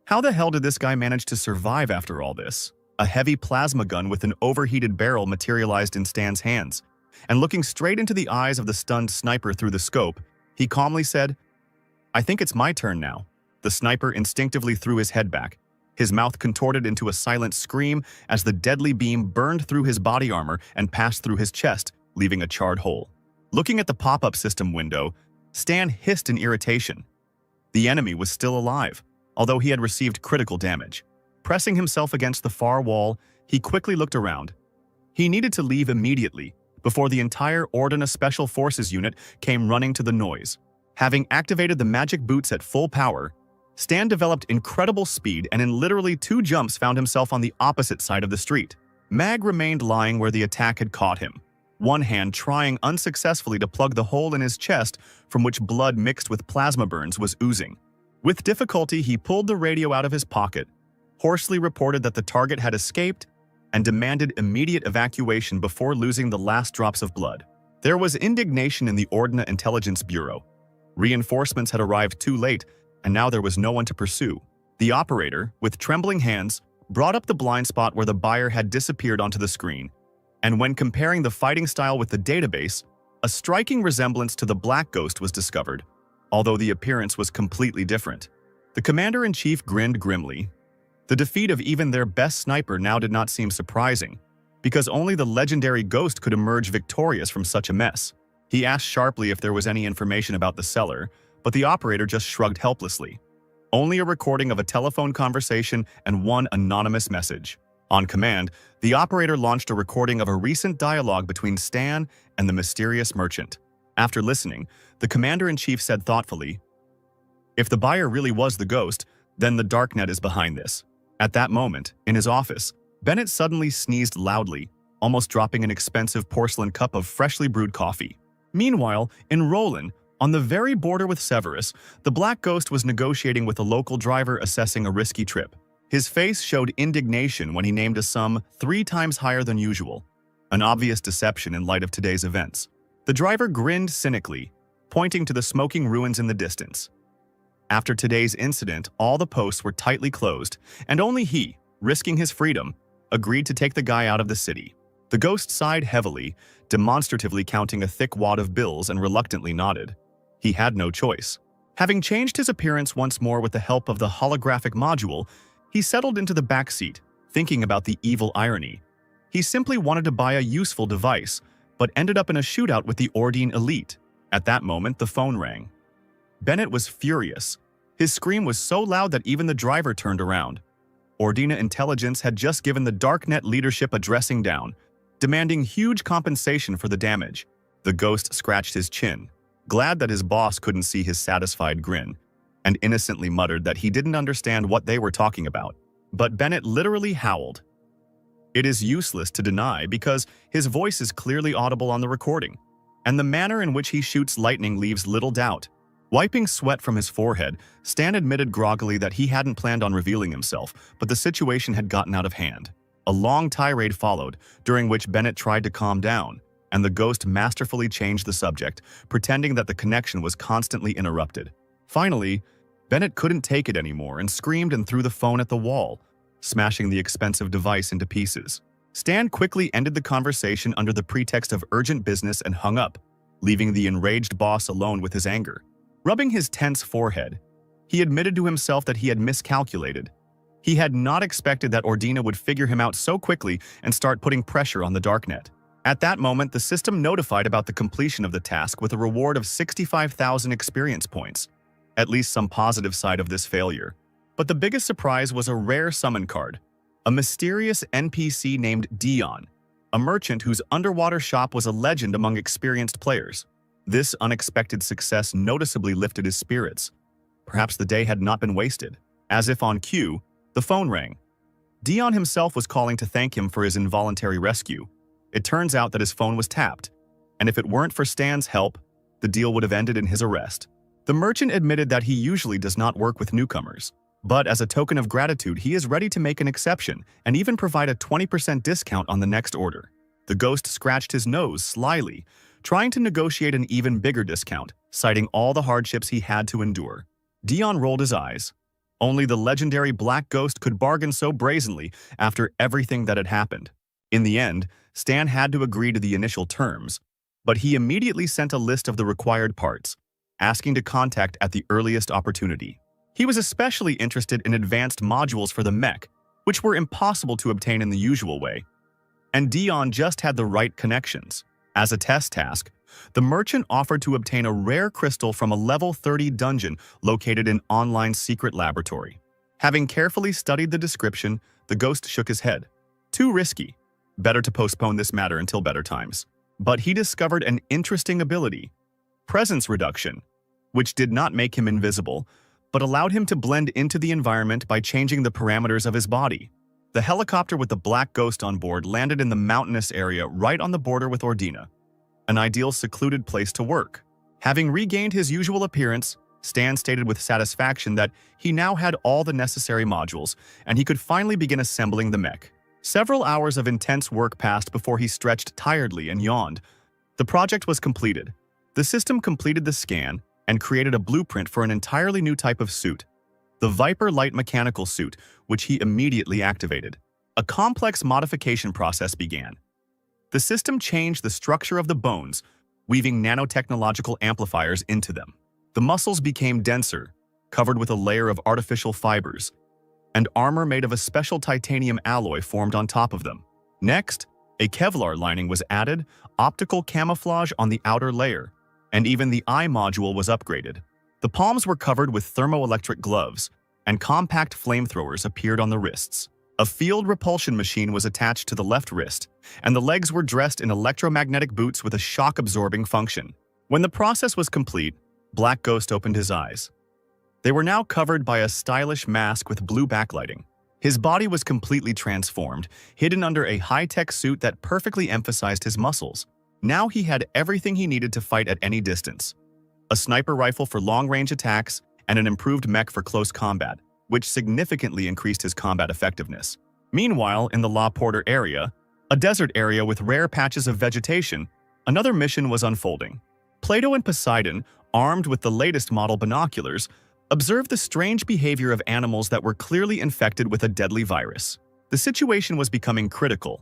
How the hell did this guy manage to survive after all this? A heavy plasma gun with an overheated barrel materialized in Stan's hands, and looking straight into the eyes of the stunned sniper through the scope, he calmly said, "I think it's my turn now." The sniper instinctively threw his head back, his mouth contorted into a silent scream as the deadly beam burned through his body armor and passed through his chest, leaving a charred hole. Looking at the pop-up system window, Stan hissed in irritation. The enemy was still alive, although he had received critical damage. Pressing himself against the far wall, he quickly looked around. He needed to leave immediately, before the entire Ordina Special Forces unit came running to the noise. Having activated the magic boots at full power, Stan developed incredible speed and in literally 2 jumps found himself on the opposite side of the street. Mag remained lying where the attack had caught him, one hand trying unsuccessfully to plug the hole in his chest from which blood mixed with plasma burns was oozing. With difficulty, he pulled the radio out of his pocket, hoarsely reported that the target had escaped, and demanded immediate evacuation before losing the last drops of blood. There was indignation in the Ordina Intelligence Bureau. Reinforcements had arrived too late, and now there was no one to pursue. The operator, with trembling hands, brought up the blind spot where the buyer had disappeared onto the screen, and when comparing the fighting style with the database, a striking resemblance to the Black Ghost was discovered, although the appearance was completely different. The commander-in-chief grinned grimly. The defeat of even their best sniper now did not seem surprising, because only the legendary Ghost could emerge victorious from such a mess. He asked sharply if there was any information about the seller, but the operator just shrugged helplessly. Only a recording of a telephone conversation and one anonymous message. On command, the operator launched a recording of a recent dialogue between Stan and the mysterious merchant. After listening, the commander-in-chief said thoughtfully, "If the buyer really was the Ghost, then the Darknet is behind this." At that moment, in his office, Bennett suddenly sneezed loudly, almost dropping an expensive porcelain cup of freshly brewed coffee. Meanwhile, in Roland, on the very border with Severus, the Black Ghost was negotiating with a local driver assessing a risky trip. His face showed indignation when he named a sum 3 times higher than usual. an obvious deception in light of today's events. The driver grinned cynically, pointing to the smoking ruins in the distance. After today's incident, all the posts were tightly closed, and only he, risking his freedom, agreed to take the guy out of the city. The ghost sighed heavily, demonstratively counting a thick wad of bills, and reluctantly nodded. He had no choice. Having changed his appearance once more with the help of the holographic module, he settled into the back seat, thinking about the evil irony. He simply wanted to buy a useful device, but ended up in a shootout with the Ordine elite. At that moment, the phone rang. Bennett was furious. His scream was so loud that even the driver turned around. Ordina Intelligence had just given the Darknet leadership a dressing down, demanding huge compensation for the damage. The ghost scratched his chin, glad that his boss couldn't see his satisfied grin, and innocently muttered that he didn't understand what they were talking about. But Bennett literally howled. It is useless to deny because his voice is clearly audible on the recording, and the manner in which he shoots lightning leaves little doubt. Wiping sweat from his forehead, Stan admitted groggily that he hadn't planned on revealing himself, but the situation had gotten out of hand. A long tirade followed, during which Bennett tried to calm down, and the ghost masterfully changed the subject, pretending that the connection was constantly interrupted. Finally, Bennett couldn't take it anymore and screamed and threw the phone at the wall, smashing the expensive device into pieces. Stan quickly ended the conversation under the pretext of urgent business and hung up, leaving the enraged boss alone with his anger. Rubbing his tense forehead, he admitted to himself that he had miscalculated. He had not expected that Ordina would figure him out so quickly and start putting pressure on the Darknet. At that moment, the system notified about the completion of the task with a reward of 65,000 experience points. At least some positive side of this failure. But the biggest surprise was a rare summon card, a mysterious NPC named Dion, a merchant whose underwater shop was a legend among experienced players. This unexpected success noticeably lifted his spirits. Perhaps the day had not been wasted. As if on cue, the phone rang. Dion himself was calling to thank him for his involuntary rescue. It turns out that his phone was tapped, and if it weren't for Stan's help, the deal would have ended in his arrest. The merchant admitted that he usually does not work with newcomers, but as a token of gratitude, he is ready to make an exception and even provide a 20% discount on the next order. The ghost scratched his nose slyly, trying to negotiate an even bigger discount, citing all the hardships he had to endure. Dion rolled his eyes. Only the legendary Black Ghost could bargain so brazenly after everything that had happened. In the end, Stan had to agree to the initial terms, but he immediately sent a list of the required parts, asking to contact at the earliest opportunity. He was especially interested in advanced modules for the mech, which were impossible to obtain in the usual way. And Dion just had the right connections. As a test task, the merchant offered to obtain a rare crystal from a level 30 dungeon located in online secret laboratory. Having carefully studied the description, the ghost shook his head. Too risky. Better to postpone this matter until better times. But he discovered an interesting ability, presence reduction, which did not make him invisible, but allowed him to blend into the environment by changing the parameters of his body. The helicopter with the Black Ghost on board landed in the mountainous area right on the border with Ordina, an ideal secluded place to work. Having regained his usual appearance, Stan stated with satisfaction that he now had all the necessary modules, and he could finally begin assembling the mech. Several hours of intense work passed before he stretched tiredly and yawned. The project was completed. The system completed the scan and created a blueprint for an entirely new type of suit, the Viper Light Mechanical Suit, which he immediately activated. A complex modification process began. The system changed the structure of the bones, weaving nanotechnological amplifiers into them. The muscles became denser, covered with a layer of artificial fibers, and armor made of a special titanium alloy formed on top of them. Next, a Kevlar lining was added, optical camouflage on the outer layer, and even the eye module was upgraded. The palms were covered with thermoelectric gloves, and compact flamethrowers appeared on the wrists. A field repulsion machine was attached to the left wrist, and the legs were dressed in electromagnetic boots with a shock-absorbing function. When the process was complete, Black Ghost opened his eyes. They were now covered by a stylish mask with blue backlighting. His body was completely transformed, hidden under a high-tech suit that perfectly emphasized his muscles. Now he had everything he needed to fight at any distance. A sniper rifle for long-range attacks, and an improved mech for close combat, which significantly increased his combat effectiveness. Meanwhile, in the La Porter area, a desert area with rare patches of vegetation, another mission was unfolding. Plato and Poseidon, armed with the latest model binoculars, observed the strange behavior of animals that were clearly infected with a deadly virus. The situation was becoming critical.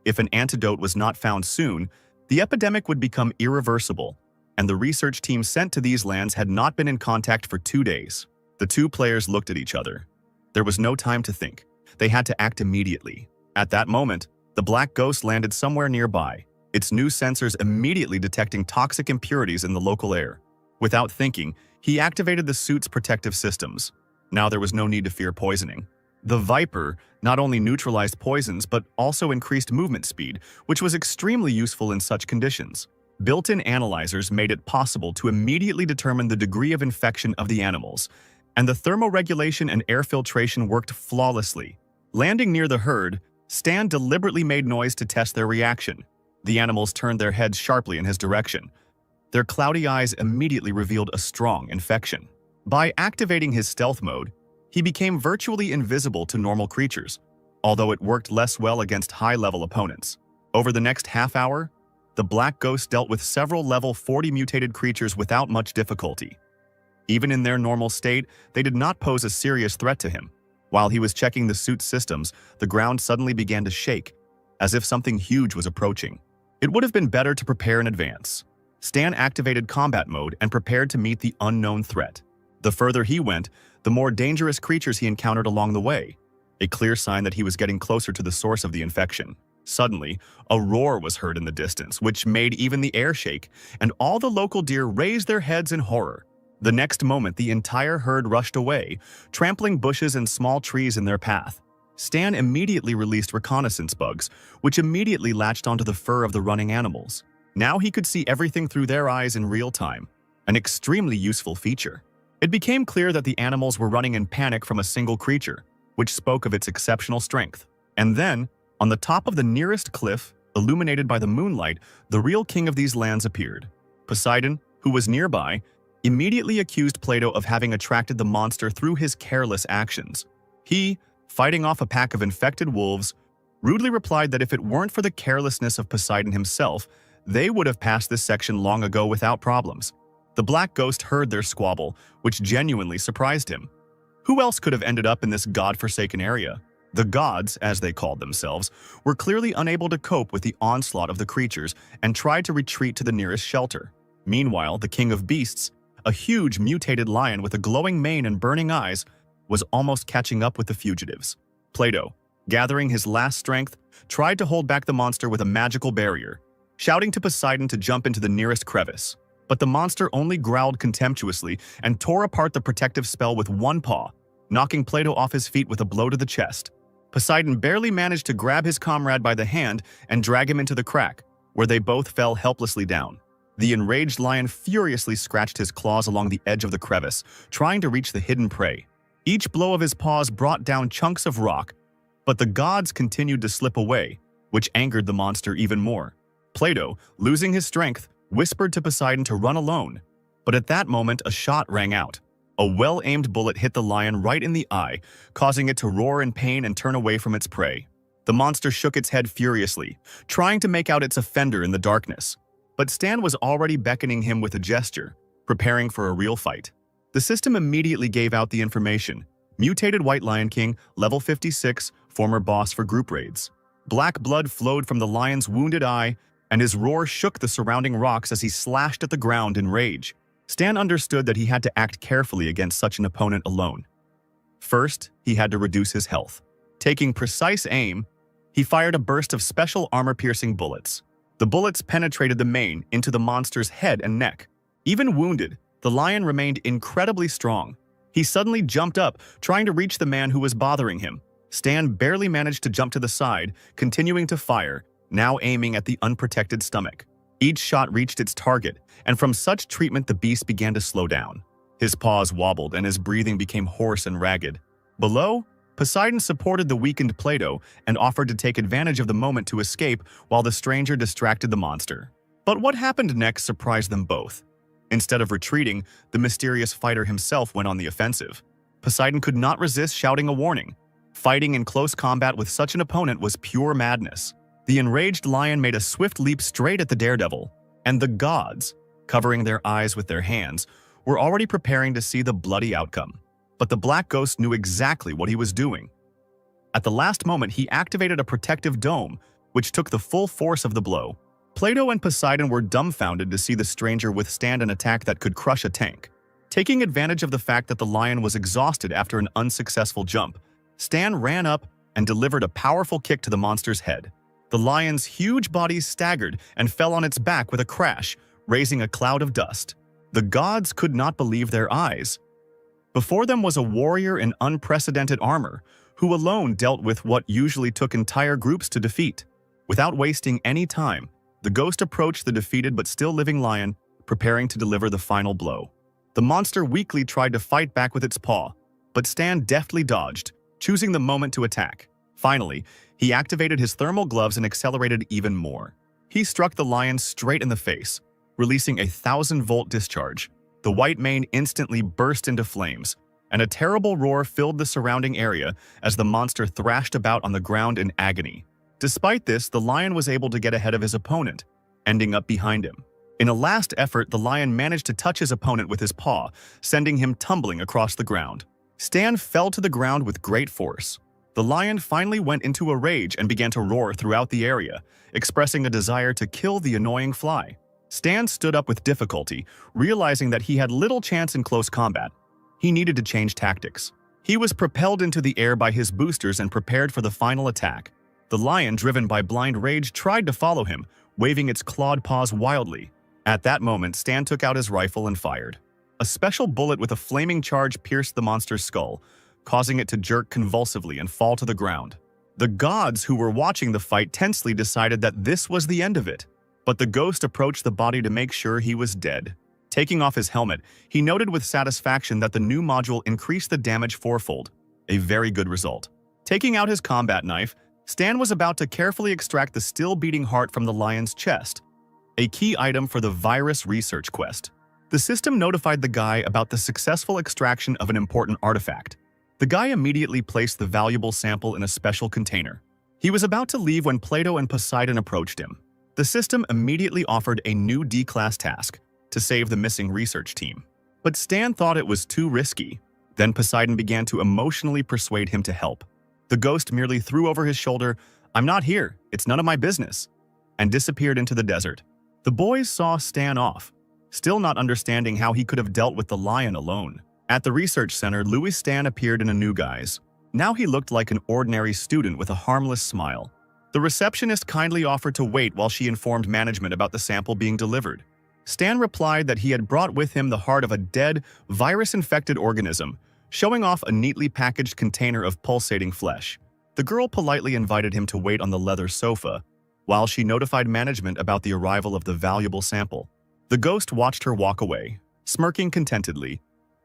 If an antidote was not found soon, the epidemic would become irreversible, and the research team sent to these lands had not been in contact for 2 days. The two players looked at each other. There was no time to think. They had to act immediately. At that moment, the black ghost landed somewhere nearby, its new sensors immediately detecting toxic impurities in the local air. Without thinking, he activated the suit's protective systems. Now there was no need to fear poisoning. The Viper not only neutralized poisons but also increased movement speed, which was extremely useful in such conditions. Built-in analyzers made it possible to immediately determine the degree of infection of the animals, and the thermoregulation and air filtration worked flawlessly. Landing near the herd, Stan deliberately made noise to test their reaction. The animals turned their heads sharply in his direction. Their cloudy eyes immediately revealed a strong infection. By activating his stealth mode, he became virtually invisible to normal creatures, although it worked less well against high-level opponents. Over the next half hour, the Black Ghost dealt with several level 40 mutated creatures without much difficulty. Even in their normal state, they did not pose a serious threat to him. While he was checking the suit's systems, the ground suddenly began to shake, as if something huge was approaching. It would have been better to prepare in advance. Stan activated combat mode and prepared to meet the unknown threat. The further he went, the more dangerous creatures he encountered along the way, a clear sign that he was getting closer to the source of the infection. Suddenly, a roar was heard in the distance, which made even the air shake, and all the local deer raised their heads in horror. The next moment, the entire herd rushed away, trampling bushes and small trees in their path. Stan immediately released reconnaissance bugs, which immediately latched onto the fur of the running animals. Now he could see everything through their eyes in real time, an extremely useful feature. It became clear that the animals were running in panic from a single creature, which spoke of its exceptional strength. And then, on the top of the nearest cliff, illuminated by the moonlight, the real king of these lands appeared. Poseidon, who was nearby, immediately accused Plato of having attracted the monster through his careless actions. He, fighting off a pack of infected wolves, rudely replied that if it weren't for the carelessness of Poseidon himself, they would have passed this section long ago without problems. The Black Ghost heard their squabble, which genuinely surprised him. Who else could have ended up in this god-forsaken area? The gods, as they called themselves, were clearly unable to cope with the onslaught of the creatures and tried to retreat to the nearest shelter. Meanwhile, the king of beasts, a huge mutated lion with a glowing mane and burning eyes, was almost catching up with the fugitives. Plato, gathering his last strength, tried to hold back the monster with a magical barrier, shouting to Poseidon to jump into the nearest crevice. But the monster only growled contemptuously and tore apart the protective spell with one paw, knocking Plato off his feet with a blow to the chest. Poseidon barely managed to grab his comrade by the hand and drag him into the crack, where they both fell helplessly down. The enraged lion furiously scratched his claws along the edge of the crevice, trying to reach the hidden prey. Each blow of his paws brought down chunks of rock, but the gods continued to slip away, which angered the monster even more. Plato, losing his strength, whispered to Poseidon to run alone, but at that moment a shot rang out. A well-aimed bullet hit the lion right in the eye, causing it to roar in pain and turn away from its prey. The monster shook its head furiously, trying to make out its offender in the darkness. But Stan was already beckoning him with a gesture, preparing for a real fight. The system immediately gave out the information. Mutated White Lion King, level 56, former boss for group raids. Black blood flowed from the lion's wounded eye, and his roar shook the surrounding rocks as he slashed at the ground in rage. Stan understood that he had to act carefully against such an opponent alone. First, he had to reduce his health. Taking precise aim, he fired a burst of special armor-piercing bullets. The bullets penetrated the mane into the monster's head and neck. Even wounded, the lion remained incredibly strong. He suddenly jumped up, trying to reach the man who was bothering him. Stan barely managed to jump to the side, continuing to fire, now aiming at the unprotected stomach. Each shot reached its target, and from such treatment the beast began to slow down. His paws wobbled and his breathing became hoarse and ragged. Below, Poseidon supported the weakened Plato and offered to take advantage of the moment to escape while the stranger distracted the monster. But what happened next surprised them both. Instead of retreating, the mysterious fighter himself went on the offensive. Poseidon could not resist shouting a warning. Fighting in close combat with such an opponent was pure madness. The enraged lion made a swift leap straight at the daredevil, and the gods, covering their eyes with their hands, were already preparing to see the bloody outcome. But the black ghost knew exactly what he was doing. At the last moment, he activated a protective dome, which took the full force of the blow. Plato and Poseidon were dumbfounded to see the stranger withstand an attack that could crush a tank. Taking advantage of the fact that the lion was exhausted after an unsuccessful jump, Stan ran up and delivered a powerful kick to the monster's head. The lion's huge body staggered and fell on its back with a crash, raising a cloud of dust. The gods could not believe their eyes. Before them was a warrior in unprecedented armor, who alone dealt with what usually took entire groups to defeat. Without wasting any time, the ghost approached the defeated but still living lion, preparing to deliver the final blow. The monster weakly tried to fight back with its paw, but Stan deftly dodged, choosing the moment to attack. Finally, he activated his thermal gloves and accelerated even more. He struck the lion straight in the face, releasing a 1,000-volt discharge. The white mane instantly burst into flames, and a terrible roar filled the surrounding area as the monster thrashed about on the ground in agony. Despite this, the lion was able to get ahead of his opponent, ending up behind him. In a last effort, the lion managed to touch his opponent with his paw, sending him tumbling across the ground. Stan fell to the ground with great force. The lion finally went into a rage and began to roar throughout the area, expressing a desire to kill the annoying fly. Stan stood up with difficulty, realizing that he had little chance in close combat. He needed to change tactics. He was propelled into the air by his boosters and prepared for the final attack. The lion, driven by blind rage, tried to follow him, waving its clawed paws wildly. At that moment, Stan took out his rifle and fired. A special bullet with a flaming charge pierced the monster's skull, causing it to jerk convulsively and fall to the ground. The gods who were watching the fight tensely decided that this was the end of it. But the ghost approached the body to make sure he was dead. Taking off his helmet, he noted with satisfaction that the new module increased the damage fourfold, a very good result. Taking out his combat knife, Stan was about to carefully extract the still-beating heart from the lion's chest, a key item for the virus research quest. The system notified the guy about the successful extraction of an important artifact. The guy immediately placed the valuable sample in a special container. He was about to leave when Plato and Poseidon approached him. The system immediately offered a new D-class task to save the missing research team. But Stan thought it was too risky. Then Poseidon began to emotionally persuade him to help. The ghost merely threw over his shoulder, "I'm not here, it's none of my business," and disappeared into the desert. The boys saw Stan off, still not understanding how he could have dealt with the lion alone. At the research center, Louis Stan appeared in a new guise. Now he looked like an ordinary student with a harmless smile. The receptionist kindly offered to wait while she informed management about the sample being delivered. Stan replied that he had brought with him the heart of a dead, virus-infected organism, showing off a neatly packaged container of pulsating flesh. The girl politely invited him to wait on the leather sofa, while she notified management about the arrival of the valuable sample. The ghost watched her walk away, smirking contentedly,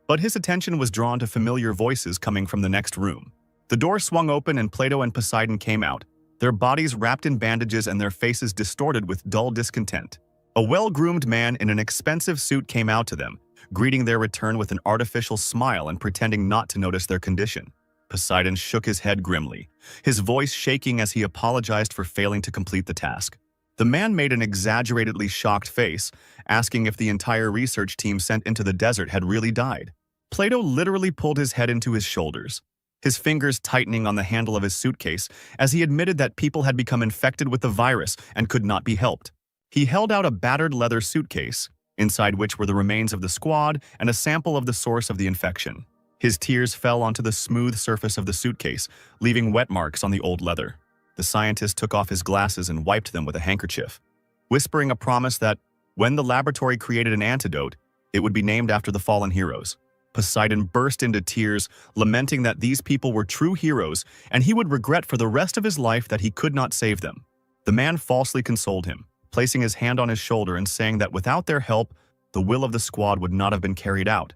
but his attention was drawn to familiar voices coming from the next room. The door swung open and Plato and Poseidon came out, their bodies wrapped in bandages and their faces distorted with dull discontent. A well-groomed man in an expensive suit came out to them, greeting their return with an artificial smile and pretending not to notice their condition. Poseidon shook his head grimly, his voice shaking as he apologized for failing to complete the task. The man made an exaggeratedly shocked face, asking if the entire research team sent into the desert had really died. Plato literally pulled his head into his shoulders, his fingers tightening on the handle of his suitcase as he admitted that people had become infected with the virus and could not be helped. He held out a battered leather suitcase, inside which were the remains of the squad and a sample of the source of the infection. His tears fell onto the smooth surface of the suitcase, leaving wet marks on the old leather. The scientist took off his glasses and wiped them with a handkerchief, whispering a promise that, when the laboratory created an antidote, it would be named after the fallen heroes. Poseidon burst into tears, lamenting that these people were true heroes and he would regret for the rest of his life that he could not save them. The man falsely consoled him, placing his hand on his shoulder and saying that without their help, the will of the squad would not have been carried out,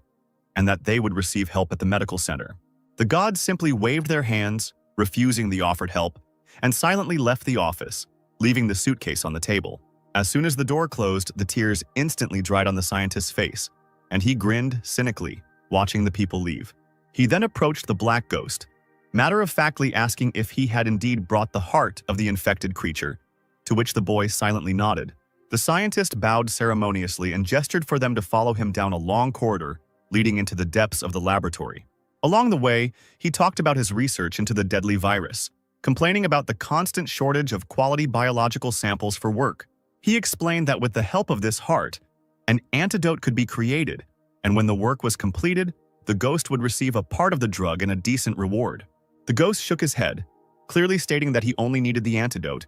and that they would receive help at the medical center. The gods simply waved their hands, refusing the offered help, and silently left the office, leaving the suitcase on the table. As soon as the door closed, the tears instantly dried on the scientist's face, and he grinned cynically, watching the people leave. He then approached the black ghost, matter-of-factly asking if he had indeed brought the heart of the infected creature, to which the boy silently nodded. The scientist bowed ceremoniously and gestured for them to follow him down a long corridor leading into the depths of the laboratory. Along the way, he talked about his research into the deadly virus, complaining about the constant shortage of quality biological samples for work. He explained that with the help of this heart, an antidote could be created, and when the work was completed, the ghost would receive a part of the drug and a decent reward. The ghost shook his head, clearly stating that he only needed the antidote,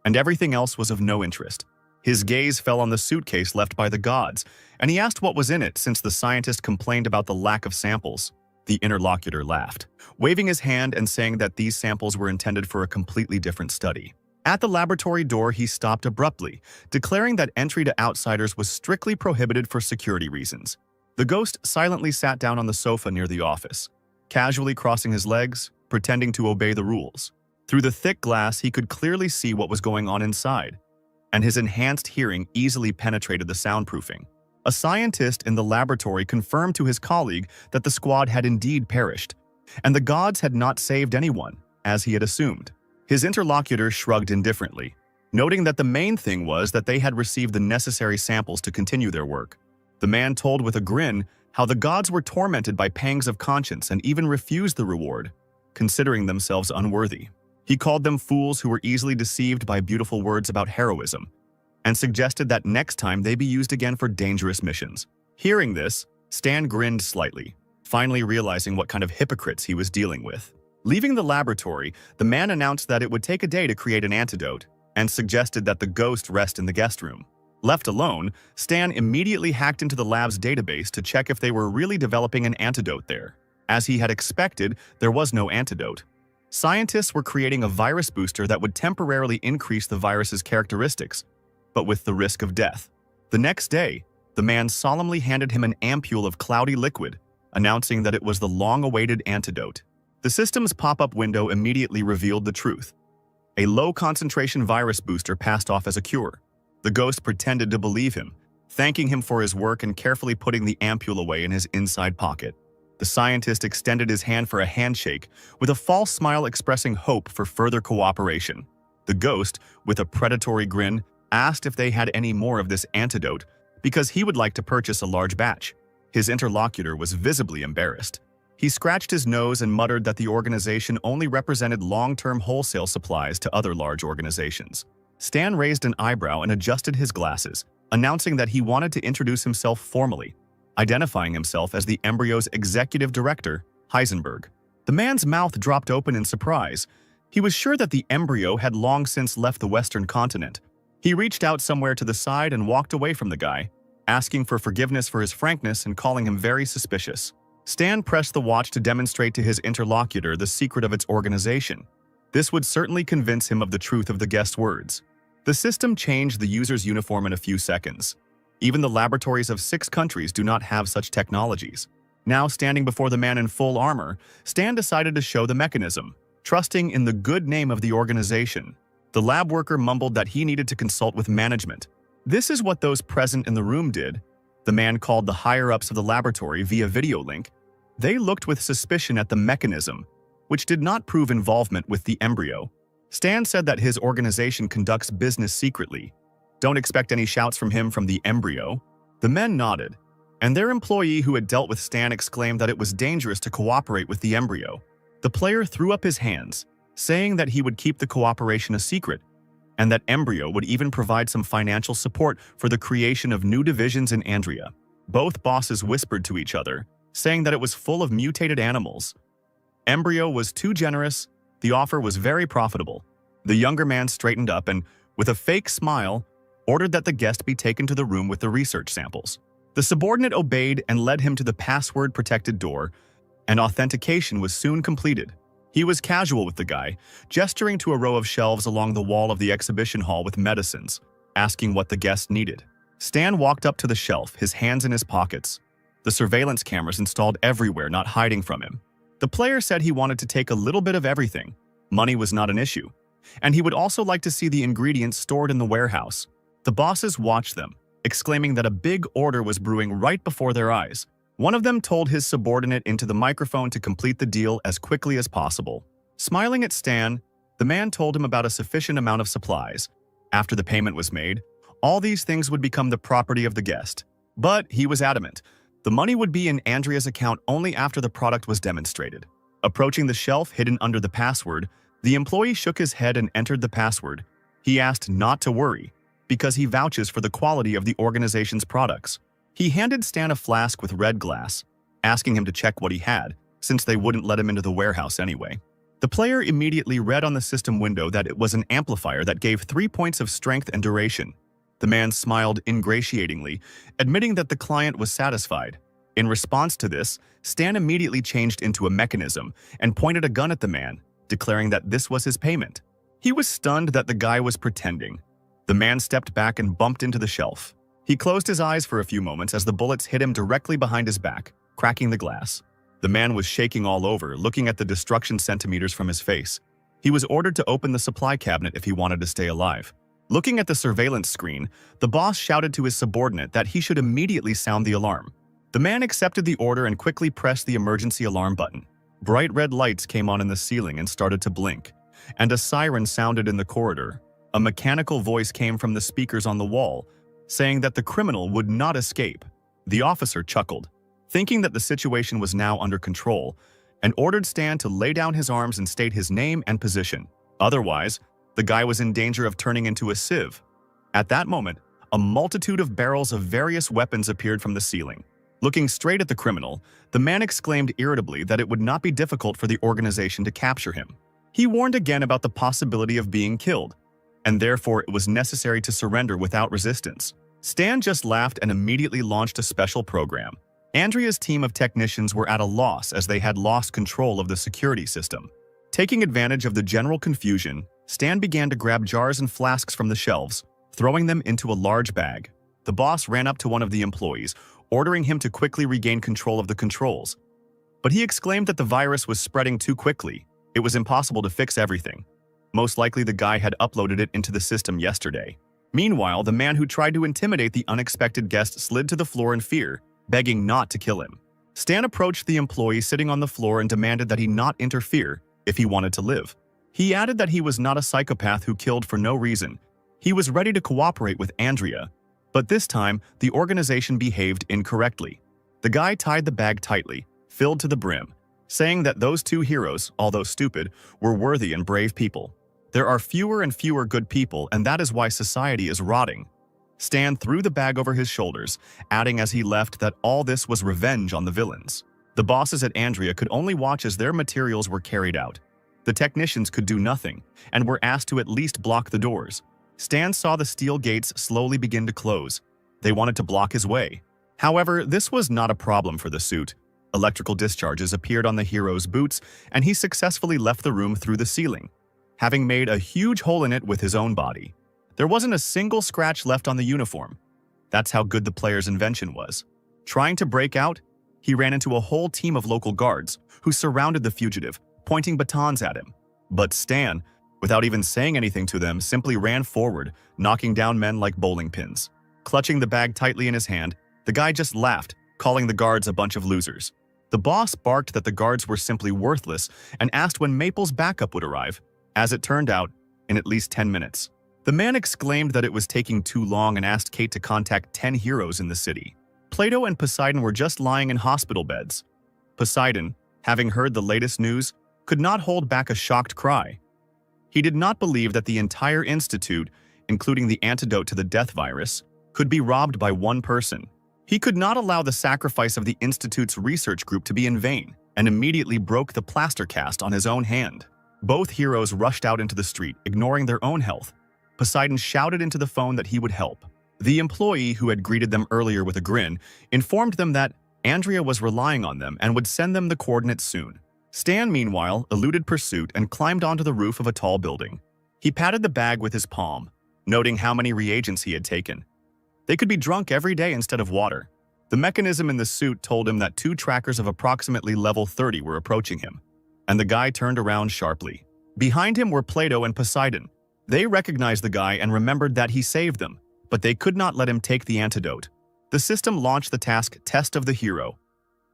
and everything else was of no interest. His gaze fell on the suitcase left by the gods, and he asked what was in it since the scientist complained about the lack of samples. The interlocutor laughed, waving his hand and saying that these samples were intended for a completely different study. At the laboratory door, he stopped abruptly, declaring that entry to outsiders was strictly prohibited for security reasons. The ghost silently sat down on the sofa near the office, casually crossing his legs, pretending to obey the rules. Through the thick glass, he could clearly see what was going on inside, and his enhanced hearing easily penetrated the soundproofing. A scientist in the laboratory confirmed to his colleague that the squad had indeed perished, and the gods had not saved anyone, as he had assumed. His interlocutor shrugged indifferently, noting that the main thing was that they had received the necessary samples to continue their work. The man told with a grin how the gods were tormented by pangs of conscience and even refused the reward, considering themselves unworthy. He called them fools who were easily deceived by beautiful words about heroism, and suggested that next time they be used again for dangerous missions. Hearing this, Stan grinned slightly, finally realizing what kind of hypocrites he was dealing with. Leaving the laboratory, the man announced that it would take a day to create an antidote, and suggested that the ghost rest in the guest room. Left alone, Stan immediately hacked into the lab's database to check if they were really developing an antidote there. As he had expected, there was no antidote. Scientists were creating a virus booster that would temporarily increase the virus's characteristics, but with the risk of death. The next day, the man solemnly handed him an ampule of cloudy liquid, announcing that it was the long-awaited antidote. The system's pop-up window immediately revealed the truth. A low-concentration virus booster passed off as a cure. The ghost pretended to believe him, thanking him for his work and carefully putting the ampule away in his inside pocket. The scientist extended his hand for a handshake, with a false smile expressing hope for further cooperation. The ghost, with a predatory grin, asked if they had any more of this antidote because he would like to purchase a large batch. His interlocutor was visibly embarrassed. He scratched his nose and muttered that the organization only represented long-term wholesale supplies to other large organizations. Stan raised an eyebrow and adjusted his glasses, announcing that he wanted to introduce himself formally, identifying himself as the embryo's executive director, Heisenberg. The man's mouth dropped open in surprise. He was sure that the embryo had long since left the Western continent. He reached out somewhere to the side and walked away from the guy, asking for forgiveness for his frankness and calling him very suspicious. Stan pressed the watch to demonstrate to his interlocutor the secret of its organization. This would certainly convince him of the truth of the guest's words. The system changed the user's uniform in a few seconds. Even the laboratories of 6 countries do not have such technologies. Now standing before the man in full armor, Stan decided to show the mechanism, trusting in the good name of the organization. The lab worker mumbled that he needed to consult with management. This is what those present in the room did. The man called the higher-ups of the laboratory via video link. They looked with suspicion at the mechanism, which did not prove involvement with the embryo. Stan said that his organization conducts business secretly. Don't expect any shouts from him from the embryo. The men nodded, and their employee who had dealt with Stan exclaimed that it was dangerous to cooperate with the embryo. The player threw up his hands, saying that he would keep the cooperation a secret, and that embryo would even provide some financial support for the creation of new divisions in Andrea. Both bosses whispered to each other, saying that it was full of mutated animals. Embryo was too generous, the offer was very profitable. The younger man straightened up and, with a fake smile, ordered that the guest be taken to the room with the research samples. The subordinate obeyed and led him to the password-protected door, and authentication was soon completed. He was casual with the guy, gesturing to a row of shelves along the wall of the exhibition hall with medicines, asking what the guest needed. Stan walked up to the shelf, his hands in his pockets, the surveillance cameras installed everywhere, not hiding from him. The player said he wanted to take a little bit of everything. Money was not an issue, and he would also like to see the ingredients stored in the warehouse. The bosses watched them, exclaiming that a big order was brewing right before their eyes. One of them told his subordinate into the microphone to complete the deal as quickly as possible. Smiling at Stan, the man told him about a sufficient amount of supplies, After the payment was made, all these things would become the property of the guest. But he was adamant. The money would be in Andrea's account only after the product was demonstrated. Approaching the shelf hidden under the password, the employee shook his head and entered the password. He asked not to worry, because he vouches for the quality of the organization's products. He handed Stan a flask with red glass, asking him to check what he had, since they wouldn't let him into the warehouse anyway. The player immediately read on the system window that it was an amplifier that gave 3 points of strength and duration. The man smiled ingratiatingly, admitting that the client was satisfied. In response to this, Stan immediately changed into a mechanism and pointed a gun at the man, declaring that this was his payment. He was stunned that the guy was pretending. The man stepped back and bumped into the shelf. He closed his eyes for a few moments as the bullets hit him directly behind his back, cracking the glass. The man was shaking all over, looking at the destruction centimeters from his face. He was ordered to open the supply cabinet if he wanted to stay alive. Looking at the surveillance screen, the boss shouted to his subordinate that he should immediately sound the alarm. The man accepted the order and quickly pressed the emergency alarm button. Bright red lights came on in the ceiling and started to blink, and a siren sounded in the corridor. A mechanical voice came from the speakers on the wall, saying that the criminal would not escape. The officer chuckled, thinking that the situation was now under control, and ordered Stan to lay down his arms and state his name and position. Otherwise, the guy was in danger of turning into a sieve. At that moment, a multitude of barrels of various weapons appeared from the ceiling. Looking straight at the criminal, the man exclaimed irritably that it would not be difficult for the organization to capture him. He warned again about the possibility of being killed, and therefore it was necessary to surrender without resistance. Stan just laughed and immediately launched a special program. Andrea's team of technicians were at a loss as they had lost control of the security system. Taking advantage of the general confusion, Stan began to grab jars and flasks from the shelves, throwing them into a large bag. The boss ran up to one of the employees, ordering him to quickly regain control of the controls. But he exclaimed that the virus was spreading too quickly. It was impossible to fix everything. Most likely the guy had uploaded it into the system yesterday. Meanwhile, the man who tried to intimidate the unexpected guest slid to the floor in fear, begging not to kill him. Stan approached the employee sitting on the floor and demanded that he not interfere if he wanted to live. He added that he was not a psychopath who killed for no reason. He was ready to cooperate with Andrea, but this time the organization behaved incorrectly. The guy tied the bag tightly, filled to the brim, saying that those two heroes, although stupid, were worthy and brave people. There are fewer and fewer good people, and that is why society is rotting. Stan threw the bag over his shoulders, adding as he left that all this was revenge on the villains. The bosses at Andrea could only watch as their materials were carried out. The technicians could do nothing, and were asked to at least block the doors. Stan saw the steel gates slowly begin to close. They wanted to block his way. However, this was not a problem for the suit. Electrical discharges appeared on the hero's boots, and he successfully left the room through the ceiling, having made a huge hole in it with his own body. There wasn't a single scratch left on the uniform. That's how good the player's invention was. Trying to break out, he ran into a whole team of local guards who surrounded the fugitive, pointing batons at him. But Stan, without even saying anything to them, simply ran forward, knocking down men like bowling pins. Clutching the bag tightly in his hand, the guy just laughed, calling the guards a bunch of losers. The boss barked that the guards were simply worthless and asked when Maple's backup would arrive. As it turned out, in at least 10 minutes. The man exclaimed that it was taking too long and asked Kate to contact 10 heroes in the city. Plato and Poseidon were just lying in hospital beds. Poseidon, having heard the latest news, could not hold back a shocked cry. He did not believe that the entire institute, including the antidote to the death virus, could be robbed by one person. He could not allow the sacrifice of the institute's research group to be in vain, and immediately broke the plaster cast on his own hand. Both heroes rushed out into the street, ignoring their own health. Poseidon shouted into the phone that he would help. The employee who had greeted them earlier with a grin informed them that Andrea was relying on them and would send them the coordinates soon. Stan, meanwhile, eluded pursuit and climbed onto the roof of a tall building. He patted the bag with his palm, noting how many reagents he had taken. They could be drunk every day instead of water. The mechanism in the suit told him that 2 trackers of approximately level 30 were approaching him, and the guy turned around sharply. Behind him were Plato and Poseidon. They recognized the guy and remembered that he saved them, but they could not let him take the antidote. The system launched the task Test of the Hero,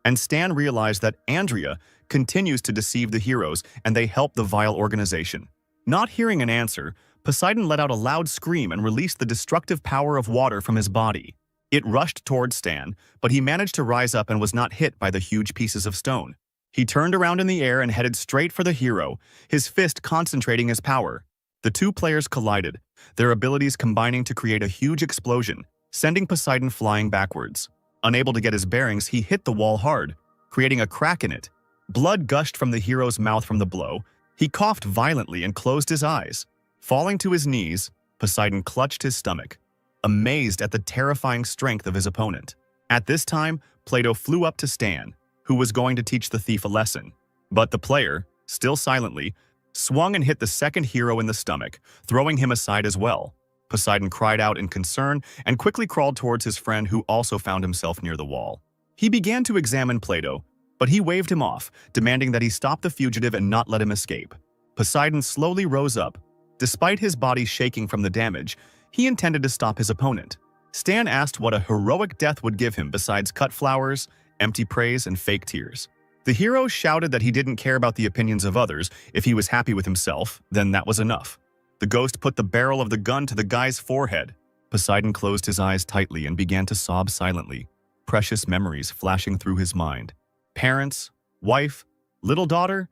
and Stan realized that Andrea continues to deceive the heroes and they help the vile organization. Not hearing an answer, Poseidon let out a loud scream and released the destructive power of water from his body. It rushed towards Stan, but he managed to rise up and was not hit by the huge pieces of stone. He turned around in the air and headed straight for the hero, his fist concentrating his power. The two players collided, their abilities combining to create a huge explosion, sending Poseidon flying backwards. Unable to get his bearings, he hit the wall hard, creating a crack in it. Blood gushed from the hero's mouth from the blow. He coughed violently and closed his eyes. Falling to his knees, Poseidon clutched his stomach, amazed at the terrifying strength of his opponent. At this time, Plato flew up to Stan, who was going to teach the thief a lesson. But the player, still silently, swung and hit the second hero in the stomach, throwing him aside as well. Poseidon cried out in concern and quickly crawled towards his friend, who also found himself near the wall. He began to examine Plato, but he waved him off, demanding that he stop the fugitive and not let him escape. Poseidon slowly rose up. Despite his body shaking from the damage, he intended to stop his opponent. Stan asked what a heroic death would give him besides cut flowers, empty praise, and fake tears. The hero shouted that he didn't care about the opinions of others. If he was happy with himself, then that was enough. The ghost put the barrel of the gun to the guy's forehead. Poseidon closed his eyes tightly and began to sob silently, precious memories flashing through his mind. Parents, wife, little daughter.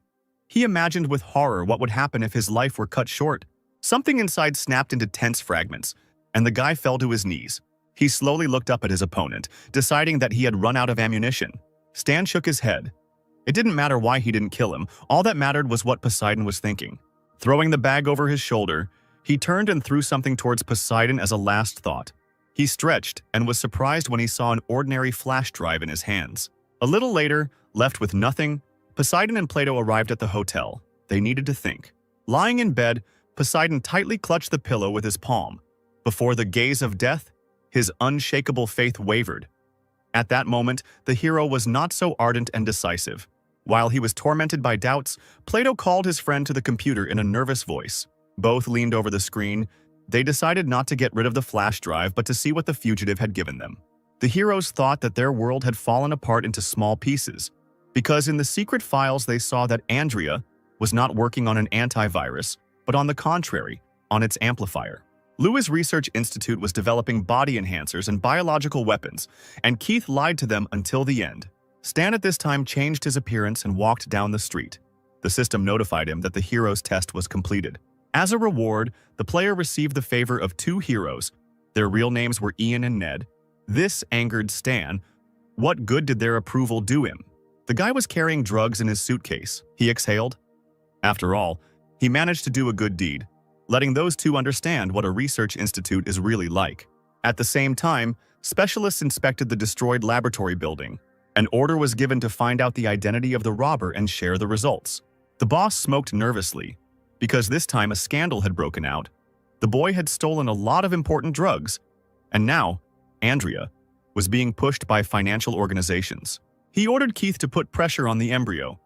He imagined with horror what would happen if his life were cut short. Something inside snapped into tense fragments, and the guy fell to his knees. He slowly looked up at his opponent, deciding that he had run out of ammunition. Stan shook his head. It didn't matter why he didn't kill him. All that mattered was what Poseidon was thinking. Throwing the bag over his shoulder, he turned and threw something towards Poseidon as a last thought. He stretched and was surprised when he saw an ordinary flash drive in his hands. A little later, left with nothing, Poseidon and Plato arrived at the hotel. They needed to think. Lying in bed, Poseidon tightly clutched the pillow with his palm. Before the gaze of death, his unshakable faith wavered. At that moment, the hero was not so ardent and decisive. While he was tormented by doubts, Plato called his friend to the computer in a nervous voice. Both leaned over the screen. They decided not to get rid of the flash drive, but to see what the fugitive had given them. The heroes thought that their world had fallen apart into small pieces, because in the secret files they saw that Andrea was not working on an antivirus, but on the contrary, on its amplifier. Lewis Research Institute was developing body enhancers and biological weapons, and Keith lied to them until the end. Stan at this time changed his appearance and walked down the street. The system notified him that the hero's test was completed. As a reward, the player received the favor of two heroes. Their real names were Ian and Ned. This angered Stan. What good did their approval do him? The guy was carrying drugs in his suitcase. He exhaled. After all, he managed to do a good deed, letting those two understand what a research institute is really like. At the same time, specialists inspected the destroyed laboratory building. An order was given to find out the identity of the robber and share the results. The boss smoked nervously, because this time a scandal had broken out. The boy had stolen a lot of important drugs, and now, Andrea, was being pushed by financial organizations. He ordered Keith to put pressure on the embryo.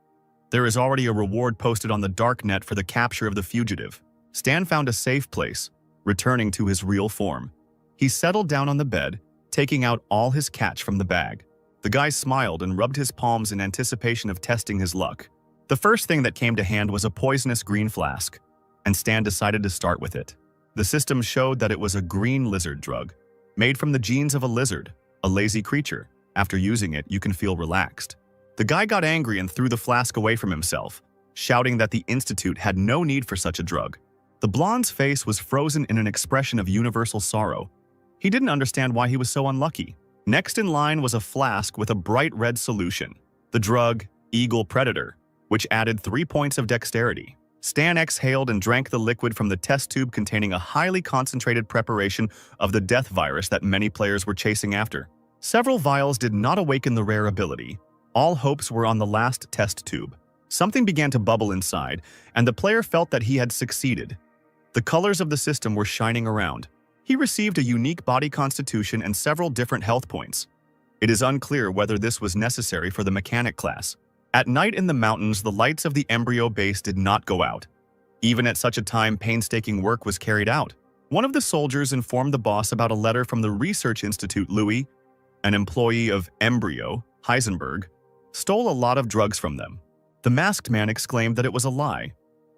There is already a reward posted on the darknet for the capture of the fugitive. Stan found a safe place, returning to his real form. He settled down on the bed, taking out all his catch from the bag. The guy smiled and rubbed his palms in anticipation of testing his luck. The first thing that came to hand was a poisonous green flask, and Stan decided to start with it. The system showed that it was a green lizard drug, made from the genes of a lizard, a lazy creature. After using it, you can feel relaxed. The guy got angry and threw the flask away from himself, shouting that the Institute had no need for such a drug. The blonde's face was frozen in an expression of universal sorrow. He didn't understand why he was so unlucky. Next in line was a flask with a bright red solution, the drug Eagle Predator, which added 3 points of dexterity. Stan exhaled and drank the liquid from the test tube containing a highly concentrated preparation of the death virus that many players were chasing after. Several vials did not awaken the rare ability. All hopes were on the last test tube. Something began to bubble inside, and the player felt that he had succeeded. The colors of the system were shining around. He received a unique body constitution and several different health points. It is unclear whether this was necessary for the mechanic class. At night in the mountains, the lights of the embryo base did not go out. Even at such a time, painstaking work was carried out. One of the soldiers informed the boss about a letter from the Research Institute. Louis, an employee of Embryo, Heisenberg, stole a lot of drugs from them. The masked man exclaimed that it was a lie.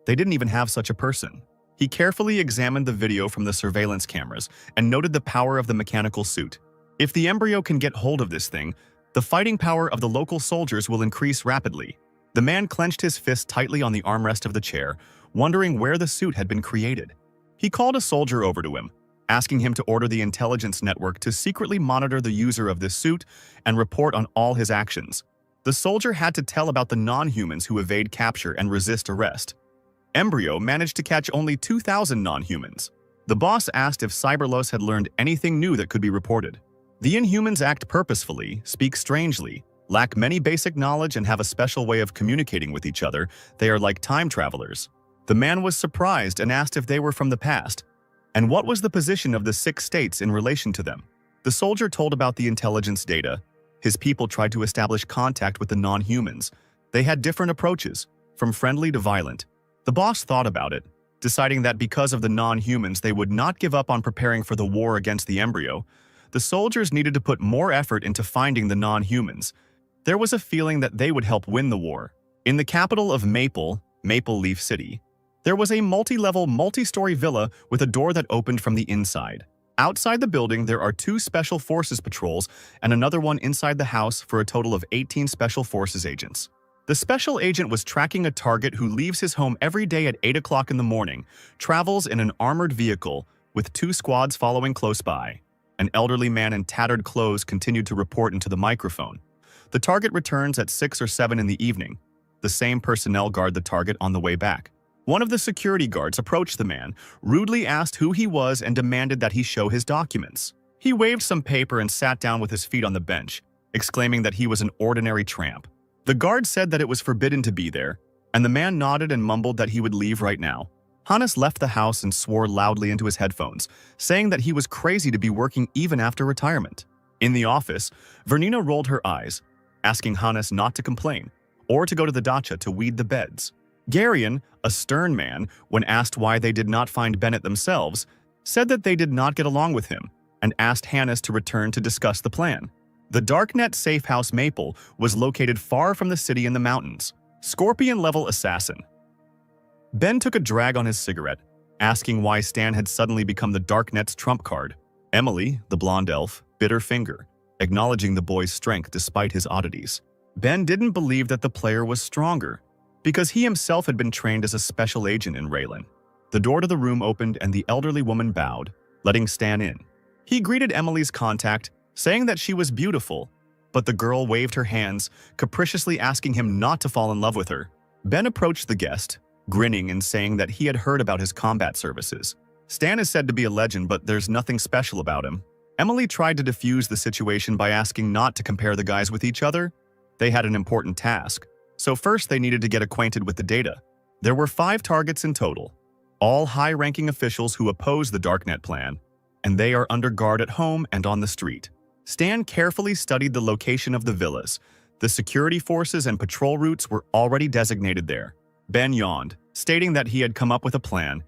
They didn't even have such a person. He carefully examined the video from the surveillance cameras and noted the power of the mechanical suit. If the embryo can get hold of this thing, the fighting power of the local soldiers will increase rapidly. The man clenched his fist tightly on the armrest of the chair, wondering where the suit had been created. He called a soldier over to him, asking him to order the intelligence network to secretly monitor the user of this suit and report on all his actions. The soldier had to tell about the non-humans who evade capture and resist arrest. Embryo managed to catch only 2,000 non-humans. The boss asked if Cyberlos had learned anything new that could be reported. The Inhumans act purposefully, speak strangely, lack many basic knowledge, and have a special way of communicating with each other. They are like time travelers. The man was surprised and asked if they were from the past, and what was the position of the 6 states in relation to them. The soldier told about the intelligence data. His people tried to establish contact with the non-humans. They had different approaches, from friendly to violent. The boss thought about it, deciding that because of the non-humans they would not give up on preparing for the war against the embryo. The soldiers needed to put more effort into finding the non-humans. There was a feeling that they would help win the war. In the capital of Maple Leaf City, there was a multi-level, multi-story villa with a door that opened from the inside. Outside the building, there are 2 Special Forces patrols and another one inside the house for a total of 18 Special Forces agents. The special agent was tracking a target who leaves his home every day at 8 o'clock in the morning, travels in an armored vehicle, with 2 squads following close by. An elderly man in tattered clothes continued to report into the microphone. The target returns at 6 or 7 in the evening. The same personnel guard the target on the way back. One of the security guards approached the man, rudely asked who he was, and demanded that he show his documents. He waved some paper and sat down with his feet on the bench, exclaiming that he was an ordinary tramp. The guard said that it was forbidden to be there, and the man nodded and mumbled that he would leave right now. Hannes left the house and swore loudly into his headphones, saying that he was crazy to be working even after retirement. In the office, Vernina rolled her eyes, asking Hannes not to complain, or to go to the dacha to weed the beds. Garion, a stern man, when asked why they did not find Bennett themselves, said that they did not get along with him, and asked Hannes to return to discuss the plan. The Darknet safe house Maple was located far from the city in the mountains. Scorpion-level assassin. Ben took a drag on his cigarette, asking why Stan had suddenly become the Darknet's trump card. Emily, the blonde elf, bit her finger, acknowledging the boy's strength despite his oddities. Ben didn't believe that the player was stronger, because he himself had been trained as a special agent in Raylan. The door to the room opened and the elderly woman bowed, letting Stan in. He greeted Emily's contact, saying that she was beautiful, but the girl waved her hands, capriciously asking him not to fall in love with her. Ben approached the guest, grinning and saying that he had heard about his combat services. Stan is said to be a legend, but there's nothing special about him. Emily tried to defuse the situation by asking not to compare the guys with each other. They had an important task, so first they needed to get acquainted with the data. There were 5 targets in total, all high-ranking officials who oppose the Darknet plan, and they are under guard at home and on the street. Stan carefully studied the location of the villas. The security forces and patrol routes were already designated there. Ben yawned, stating that he had come up with a plan.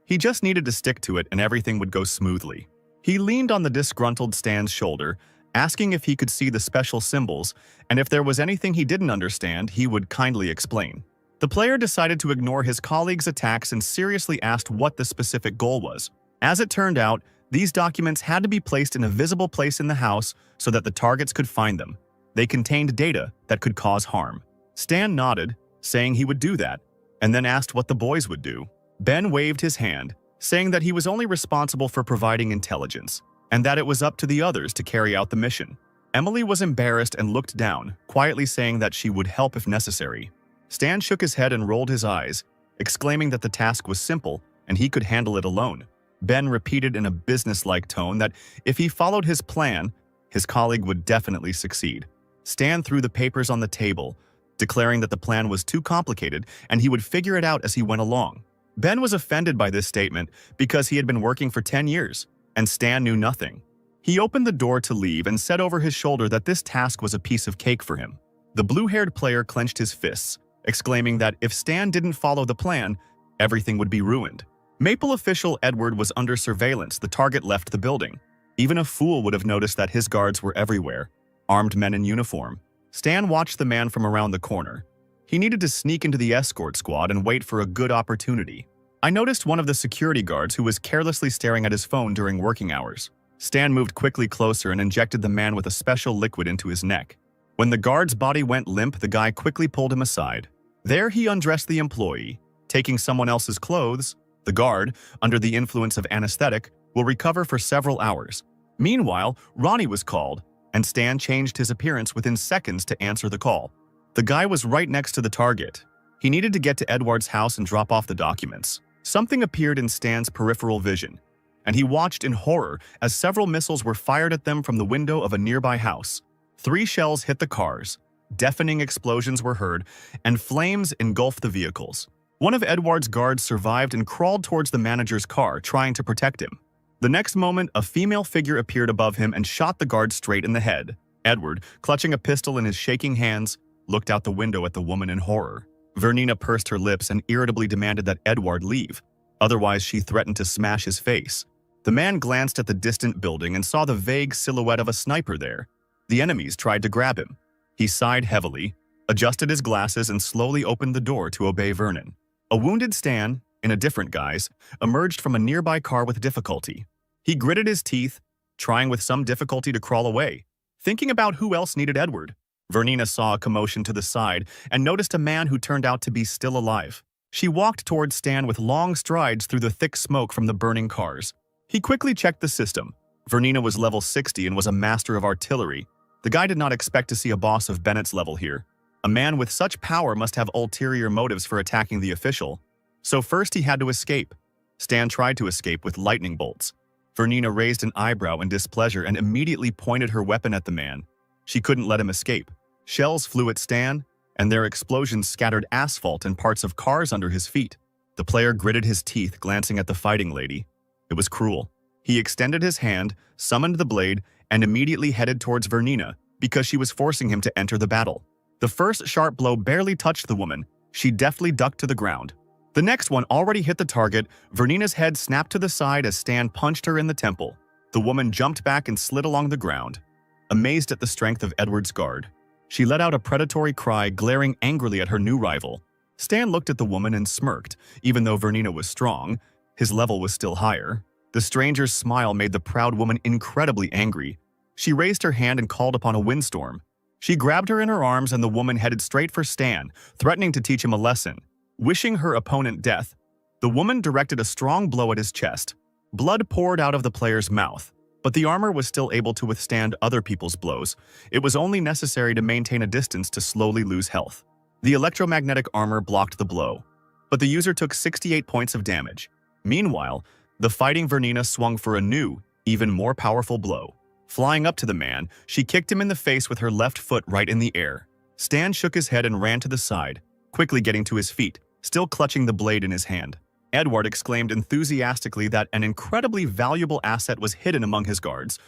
He just needed to stick to it and everything would go smoothly. He leaned on the disgruntled Stan's shoulder, asking if he could see the special symbols, and if there was anything he didn't understand, he would kindly explain. The player decided to ignore his colleagues' attacks and seriously asked what the specific goal was. As it turned out, these documents had to be placed in a visible place in the house so that the targets could find them. They contained data that could cause harm. Stan nodded, saying he would do that, and then asked what the boys would do. Ben waved his hand, saying that he was only responsible for providing intelligence, and that it was up to the others to carry out the mission. Emily was embarrassed and looked down, quietly saying that she would help if necessary. Stan shook his head and rolled his eyes, exclaiming that the task was simple and he could handle it alone. Ben repeated in a businesslike tone that if he followed his plan, his colleague would definitely succeed. Stan threw the papers on the table, declaring that the plan was too complicated and he would figure it out as he went along. Ben was offended by this statement because he had been working for 10 years, and Stan knew nothing. He opened the door to leave and said over his shoulder that this task was a piece of cake for him. The blue-haired player clenched his fists, exclaiming that if Stan didn't follow the plan, everything would be ruined. Maple official Edward was under surveillance. The target left the building. Even a fool would have noticed that his guards were everywhere, armed men in uniform. Stan watched the man from around the corner. He needed to sneak into the escort squad and wait for a good opportunity. I noticed one of the security guards who was carelessly staring at his phone during working hours. Stan moved quickly closer and injected the man with a special liquid into his neck. When the guard's body went limp, the guy quickly pulled him aside. There he undressed the employee, taking someone else's clothes. The guard, under the influence of anesthetic, will recover for several hours. Meanwhile, Ronnie was called, and Stan changed his appearance within seconds to answer the call. The guy was right next to the target. He needed to get to Edward's house and drop off the documents. Something appeared in Stan's peripheral vision, and he watched in horror as several missiles were fired at them from the window of a nearby house. 3 shells hit the cars, deafening explosions were heard, and flames engulfed the vehicles. One of Edward's guards survived and crawled towards the manager's car, trying to protect him. The next moment, a female figure appeared above him and shot the guard straight in the head. Edward, clutching a pistol in his shaking hands, looked out the window at the woman in horror. Vernina pursed her lips and irritably demanded that Edward leave. Otherwise, she threatened to smash his face. The man glanced at the distant building and saw the vague silhouette of a sniper there. The enemies tried to grab him. He sighed heavily, adjusted his glasses, and slowly opened the door to obey Vernon. A wounded Stan, in a different guise, emerged from a nearby car with difficulty. He gritted his teeth, trying with some difficulty to crawl away, thinking about who else needed Edward. Vernina saw a commotion to the side and noticed a man who turned out to be still alive. She walked towards Stan with long strides through the thick smoke from the burning cars. He quickly checked the system. Vernina was level 60 and was a master of artillery. The guy did not expect to see a boss of Bennett's level here. A man with such power must have ulterior motives for attacking the official. So first he had to escape. Stan tried to escape with lightning bolts. Vernina raised an eyebrow in displeasure and immediately pointed her weapon at the man. She couldn't let him escape. Shells flew at Stan, and their explosions scattered asphalt and parts of cars under his feet. The player gritted his teeth, glancing at the fighting lady. It was cruel. He extended his hand, summoned the blade, and immediately headed towards Vernina because she was forcing him to enter the battle. The first sharp blow barely touched the woman. She deftly ducked to the ground. The next one already hit the target. Vernina's head snapped to the side as Stan punched her in the temple. The woman jumped back and slid along the ground. Amazed at the strength of Edward's guard, she let out a predatory cry, glaring angrily at her new rival. Stan looked at the woman and smirked. Even though Vernina was strong, his level was still higher. The stranger's smile made the proud woman incredibly angry. She raised her hand and called upon a windstorm. She grabbed her in her arms and the woman headed straight for Stan, threatening to teach him a lesson. Wishing her opponent death, the woman directed a strong blow at his chest. Blood poured out of the player's mouth, but the armor was still able to withstand other people's blows. It was only necessary to maintain a distance to slowly lose health. The electromagnetic armor blocked the blow, but the user took 68 points of damage. Meanwhile, the fighting Vernina swung for a new, even more powerful blow. Flying up to the man, she kicked him in the face with her left foot right in the air. Stan shook his head and ran to the side, quickly getting to his feet, still clutching the blade in his hand. Edward exclaimed enthusiastically that an incredibly valuable asset was hidden among his guards.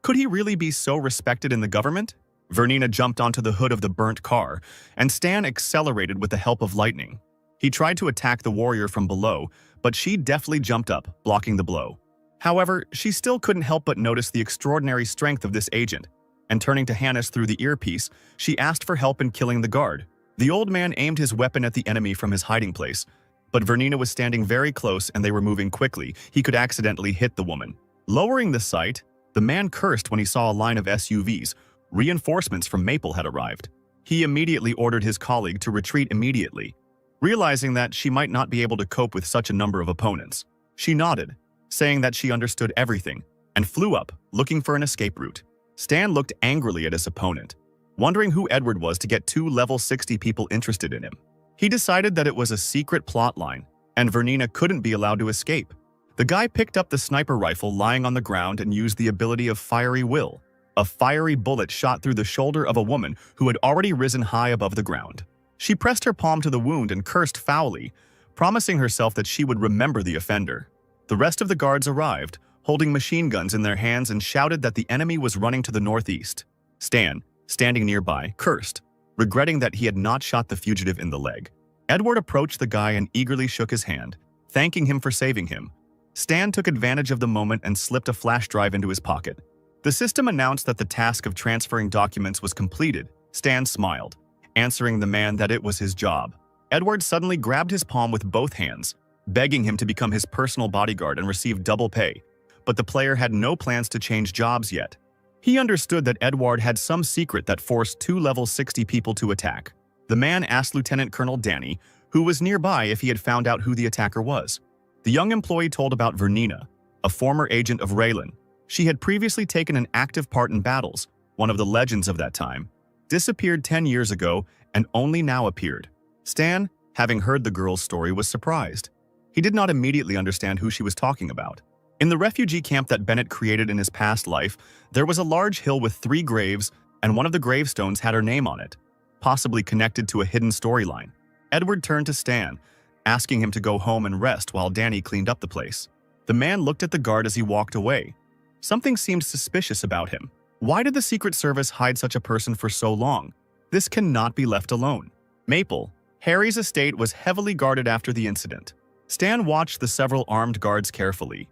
Could he really be so respected in the government? Vernina jumped onto the hood of the burnt car, and Stan accelerated with the help of lightning. He tried to attack the warrior from below, but she deftly jumped up, blocking the blow. However, she still couldn't help but notice the extraordinary strength of this agent, and turning to Hannes through the earpiece, she asked for help in killing the guard. The old man aimed his weapon at the enemy from his hiding place, but Vernina was standing very close and they were moving quickly. He could accidentally hit the woman. Lowering the sight, the man cursed when he saw a line of SUVs. Reinforcements from Maple had arrived. He immediately ordered his colleague to retreat immediately, realizing that she might not be able to cope with such a number of opponents. She nodded, saying that she understood everything, and flew up, looking for an escape route. Stan looked angrily at his opponent, wondering who Edward was to get 2 level 60 people interested in him. He decided that it was a secret plot line, and Vernina couldn't be allowed to escape. The guy picked up the sniper rifle lying on the ground and used the ability of Fiery Will. A fiery bullet shot through the shoulder of a woman who had already risen high above the ground. She pressed her palm to the wound and cursed foully, promising herself that she would remember the offender. The rest of the guards arrived, holding machine guns in their hands, and shouted that the enemy was running to the northeast. Stan, standing nearby, cursed, regretting that he had not shot the fugitive in the leg. Edward approached the guy and eagerly shook his hand, thanking him for saving him. Stan took advantage of the moment and slipped a flash drive into his pocket. The system announced that the task of transferring documents was completed. Stan smiled, answering the man that it was his job. Edward suddenly grabbed his palm with both hands, begging him to become his personal bodyguard and receive double pay, but the player had no plans to change jobs yet. He understood that Edward had some secret that forced 2 level 60 people to attack. The man asked Lieutenant Colonel Danny, who was nearby, if he had found out who the attacker was. The young employee told about Vernina, a former agent of Raylan. She had previously taken an active part in battles, one of the legends of that time, disappeared 10 years ago and only now appeared. Stan, having heard the girl's story, was surprised. He did not immediately understand who she was talking about. In the refugee camp that Bennett created in his past life, there was a large hill with 3 graves, and one of the gravestones had her name on it, possibly connected to a hidden storyline. Edward turned to Stan, asking him to go home and rest while Danny cleaned up the place. The man looked at the guard as he walked away. Something seemed suspicious about him. Why did the Secret Service hide such a person for so long? This cannot be left alone. Maple, Harry's estate, was heavily guarded after the incident. Stan watched the several armed guards carefully.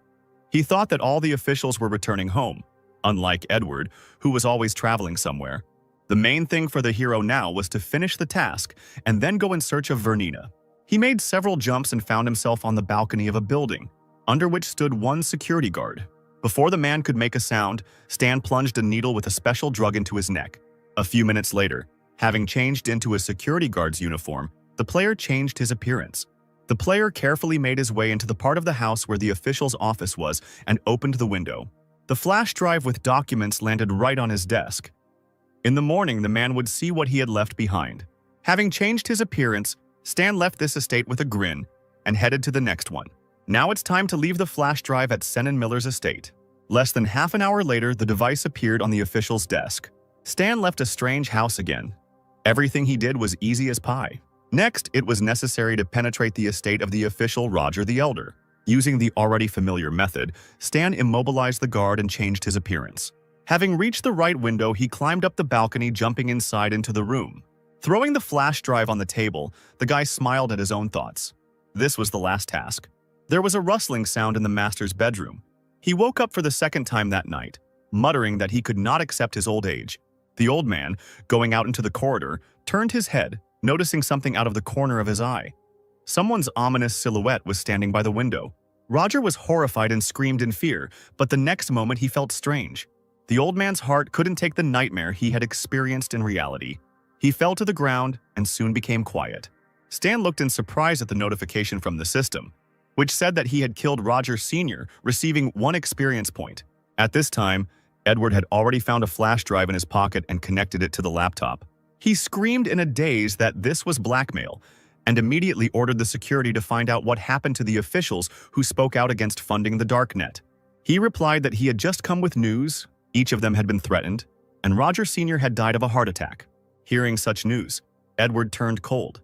He thought that all the officials were returning home, unlike Edward, who was always traveling somewhere. The main thing for the hero now was to finish the task and then go in search of Vernina. He made several jumps and found himself on the balcony of a building, under which stood one security guard. Before the man could make a sound, Stan plunged a needle with a special drug into his neck. A few minutes later, having changed into a security guard's uniform, the player changed his appearance. The player carefully made his way into the part of the house where the official's office was and opened the window. The flash drive with documents landed right on his desk. In the morning, the man would see what he had left behind. Having changed his appearance, Stan left this estate with a grin and headed to the next one. Now it's time to leave the flash drive at Sen and Miller's estate. Less than half an hour later, the device appeared on the official's desk. Stan left a strange house again. Everything he did was easy as pie. Next, it was necessary to penetrate the estate of the official Roger the Elder. Using the already familiar method, Stan immobilized the guard and changed his appearance. Having reached the right window, he climbed up the balcony, jumping inside into the room. Throwing the flash drive on the table, the guy smiled at his own thoughts. This was the last task. There was a rustling sound in the master's bedroom. He woke up for the second time that night, muttering that he could not accept his old age. The old man, going out into the corridor, turned his head, noticing something out of the corner of his eye. Someone's ominous silhouette was standing by the window. Roger was horrified and screamed in fear, but the next moment he felt strange. The old man's heart couldn't take the nightmare he had experienced in reality. He fell to the ground and soon became quiet. Stan looked in surprise at the notification from the system, which said that he had killed Roger Sr., receiving 1 experience point. At this time, Edward had already found a flash drive in his pocket and connected it to the laptop. He screamed in a daze that this was blackmail, and immediately ordered the security to find out what happened to the officials who spoke out against funding the darknet. He replied that he had just come with news, each of them had been threatened, and Roger Sr. had died of a heart attack. Hearing such news, Edward turned cold.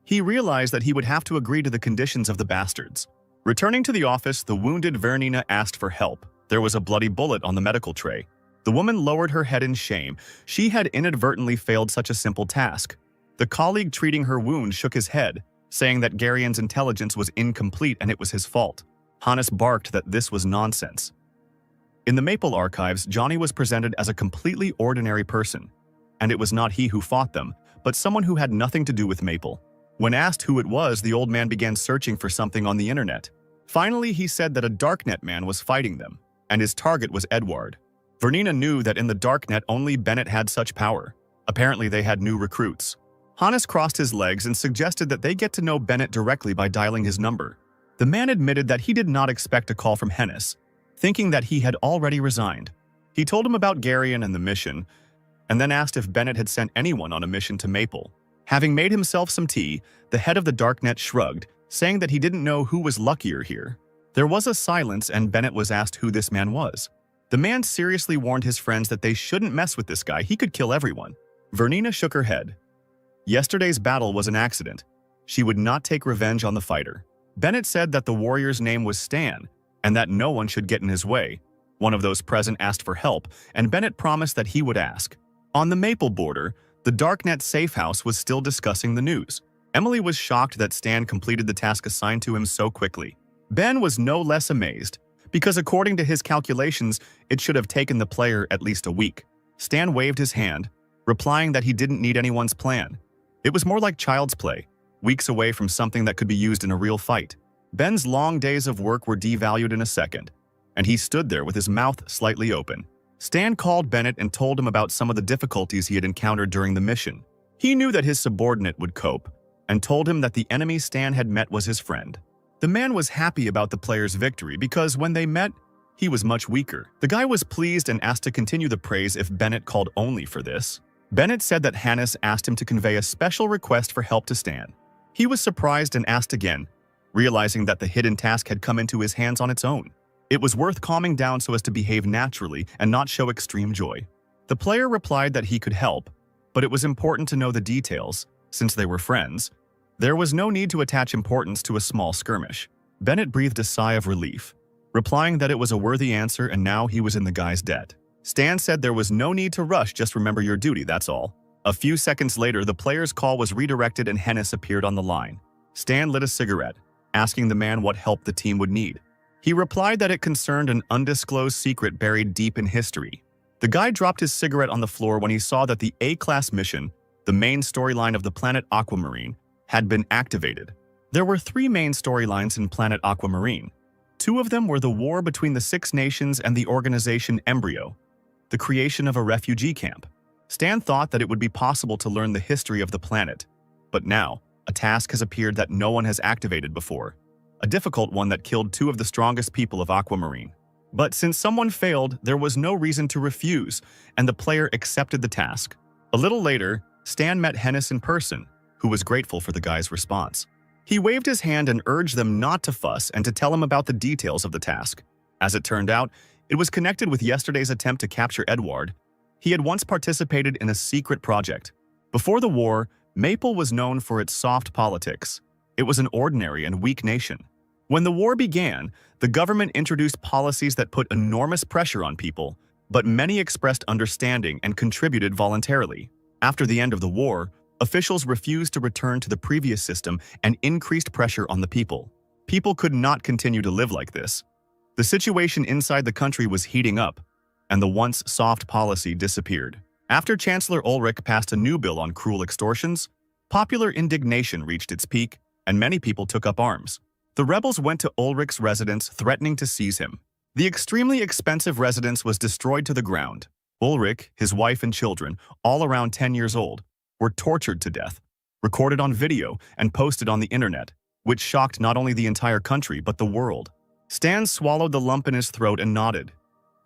He realized that he would have to agree to the conditions of the bastards. Returning to the office, the wounded Vernina asked for help. There was a bloody bullet on the medical tray. The woman lowered her head in shame. She had inadvertently failed such a simple task. The colleague treating her wound shook his head, saying that Garion's intelligence was incomplete and it was his fault. Hannes barked that this was nonsense. In the Maple archives, Johnny was presented as a completely ordinary person, and it was not he who fought them, but someone who had nothing to do with Maple. When asked who it was, the old man began searching for something on the internet. Finally, he said that a darknet man was fighting them, and his target was Edward. Vernina knew that in the darknet only Bennett had such power. Apparently they had new recruits. Hannes crossed his legs and suggested that they get to know Bennett directly by dialing his number. The man admitted that he did not expect a call from Hannes, thinking that he had already resigned. He told him about Garion and the mission, and then asked if Bennett had sent anyone on a mission to Maple. Having made himself some tea, the head of the darknet shrugged, saying that he didn't know who was luckier here. There was a silence, and Bennett was asked who this man was. The man seriously warned his friends that they shouldn't mess with this guy. He could kill everyone. Vernina shook her head. Yesterday's battle was an accident. She would not take revenge on the fighter. Bennett said that the warrior's name was Stan, and that no one should get in his way. One of those present asked for help, and Bennett promised that he would ask. On the Maple border, the darknet safe house was still discussing the news. Emily was shocked that Stan completed the task assigned to him so quickly. Ben was no less amazed, because according to his calculations, it should have taken the player at least a week. Stan waved his hand, replying that he didn't need anyone's plan. It was more like child's play, weeks away from something that could be used in a real fight. Ben's long days of work were devalued in a second, and he stood there with his mouth slightly open. Stan called Bennett and told him about some of the difficulties he had encountered during the mission. He knew that his subordinate would cope, and told him that the enemy Stan had met was his friend. The man was happy about the player's victory because when they met, he was much weaker. The guy was pleased and asked to continue the praise if Bennett called only for this. Bennett said that Hannes asked him to convey a special request for help to Stan. He was surprised and asked again, realizing that the hidden task had come into his hands on its own. It was worth calming down so as to behave naturally and not show extreme joy. The player replied that he could help, but it was important to know the details, since they were friends. There was no need to attach importance to a small skirmish. Bennett breathed a sigh of relief, replying that it was a worthy answer and now he was in the guy's debt. Stan said there was no need to rush, just remember your duty, that's all. A few seconds later, the player's call was redirected and Hennis appeared on the line. Stan lit a cigarette, asking the man what help the team would need. He replied that it concerned an undisclosed secret buried deep in history. The guy dropped his cigarette on the floor when he saw that the A-class mission, the main storyline of the planet Aquamarine, had been activated. There were 3 main storylines in planet Aquamarine. 2 of them were the war between the 6 nations and the organization Embryo, the creation of a refugee camp. Stan thought that it would be possible to learn the history of the planet, but now, a task has appeared that no one has activated before. A difficult one that killed 2 of the strongest people of Aquamarine. But since someone failed, there was no reason to refuse, and the player accepted the task. A little later, Stan met Hennis in person, who was grateful for the guy's response. He waved his hand and urged them not to fuss and to tell him about the details of the task. As it turned out, it was connected with yesterday's attempt to capture Edward. He had once participated in a secret project. Before the war, Maple was known for its soft politics. It was an ordinary and weak nation. When the war began, the government introduced policies that put enormous pressure on people, but many expressed understanding and contributed voluntarily. After the end of the war, officials refused to return to the previous system and increased pressure on the people. People could not continue to live like this. The situation inside the country was heating up, and the once soft policy disappeared. After Chancellor Ulrich passed a new bill on cruel extortions, popular indignation reached its peak, and many people took up arms. The rebels went to Ulrich's residence, threatening to seize him. The extremely expensive residence was destroyed to the ground. Ulrich, his wife and children, all around 10 years old, were tortured to death, recorded on video, and posted on the internet, which shocked not only the entire country but the world. Stan swallowed the lump in his throat and nodded.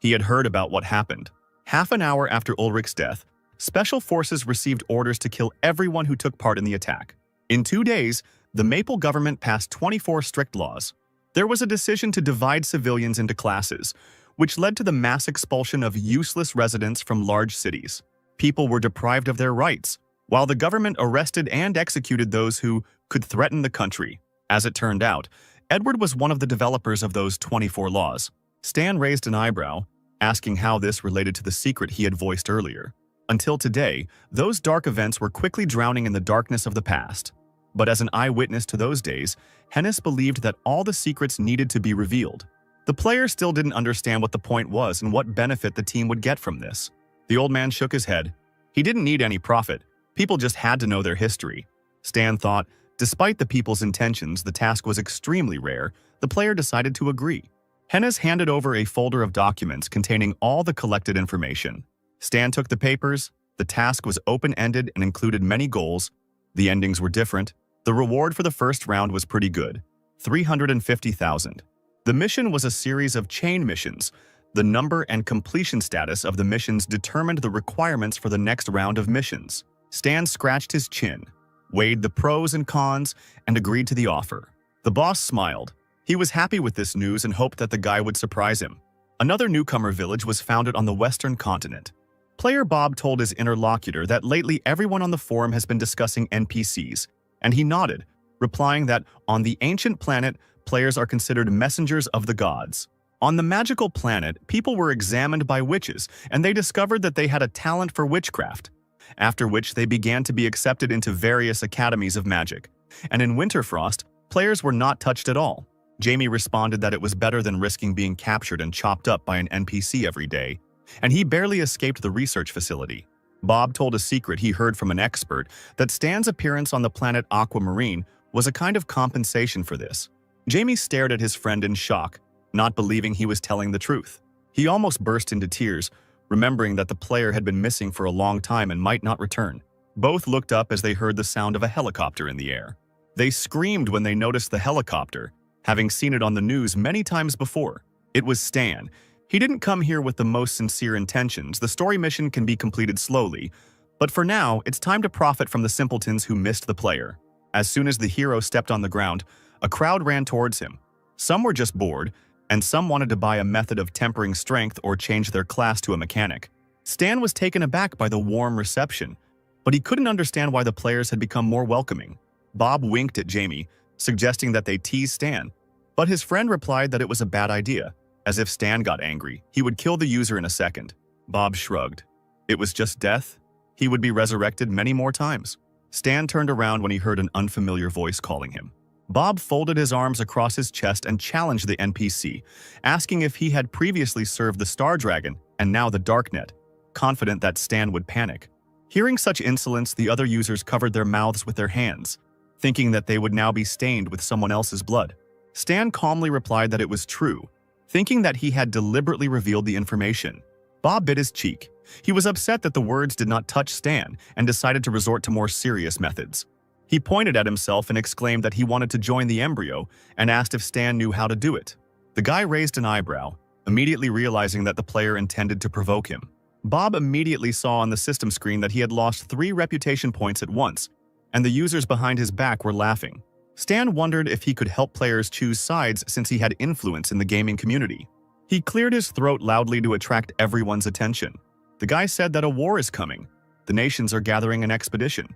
He had heard about what happened. Half an hour after Ulrich's death, special forces received orders to kill everyone who took part in the attack. In 2 days, the Maple government passed 24 strict laws. There was a decision to divide civilians into classes, which led to the mass expulsion of useless residents from large cities. People were deprived of their rights, while the government arrested and executed those who could threaten the country. As it turned out, Edward was one of the developers of those 24 laws. Stan raised an eyebrow, asking how this related to the secret he had voiced earlier. Until today, those dark events were quickly drowning in the darkness of the past. But as an eyewitness to those days, Hennis believed that all the secrets needed to be revealed. The player still didn't understand what the point was and what benefit the team would get from this. The old man shook his head. He didn't need any profit. People just had to know their history. Stan thought, despite the people's intentions, the task was extremely rare. The player decided to agree. Hennis handed over a folder of documents containing all the collected information. Stan took the papers. The task was open-ended and included many goals. The endings were different. The reward for the first round was pretty good, 350,000. The mission was a series of chain missions. The number and completion status of the missions determined the requirements for the next round of missions. Stan scratched his chin, weighed the pros and cons, and agreed to the offer. The boss smiled. He was happy with this news and hoped that the guy would surprise him. Another newcomer village was founded on the western continent. Player Bob told his interlocutor that lately everyone on the forum has been discussing NPCs, and he nodded, replying that on the ancient planet, players are considered messengers of the gods. On the magical planet, people were examined by witches, and they discovered that they had a talent for witchcraft, after which they began to be accepted into various academies of magic. And in Winterfrost, players were not touched at all. Jamie responded that it was better than risking being captured and chopped up by an NPC every day, and he barely escaped the research facility. Bob told a secret he heard from an expert that Stan's appearance on the planet Aquamarine was a kind of compensation for this. Jamie stared at his friend in shock, not believing he was telling the truth. He almost burst into tears, remembering that the player had been missing for a long time and might not return. Both looked up as they heard the sound of a helicopter in the air. They screamed when they noticed the helicopter, having seen it on the news many times before. It was Stan. He didn't come here with the most sincere intentions. The story mission can be completed slowly, but for now, it's time to profit from the simpletons who missed the player. As soon as the hero stepped on the ground, a crowd ran towards him. Some were just bored, and some wanted to buy a method of tempering strength or change their class to a mechanic. Stan was taken aback by the warm reception, but he couldn't understand why the players had become more welcoming. Bob winked at Jamie, suggesting that they tease Stan, but his friend replied that it was a bad idea. As if Stan got angry, he would kill the user in a second. Bob shrugged. It was just death. He would be resurrected many more times. Stan turned around when he heard an unfamiliar voice calling him. Bob folded his arms across his chest and challenged the NPC, asking if he had previously served the Star Dragon and now the Darknet, confident that Stan would panic. Hearing such insolence, the other users covered their mouths with their hands, thinking that they would now be stained with someone else's blood. Stan calmly replied that it was true, thinking that he had deliberately revealed the information. Bob bit his cheek. He was upset that the words did not touch Stan and decided to resort to more serious methods. He pointed at himself and exclaimed that he wanted to join the embryo and asked if Stan knew how to do it. The guy raised an eyebrow, immediately realizing that the player intended to provoke him. Bob immediately saw on the system screen that he had lost 3 reputation points at once, and the users behind his back were laughing. Stan wondered if he could help players choose sides since he had influence in the gaming community. He cleared his throat loudly to attract everyone's attention. The guy said that a war is coming. The nations are gathering an expedition.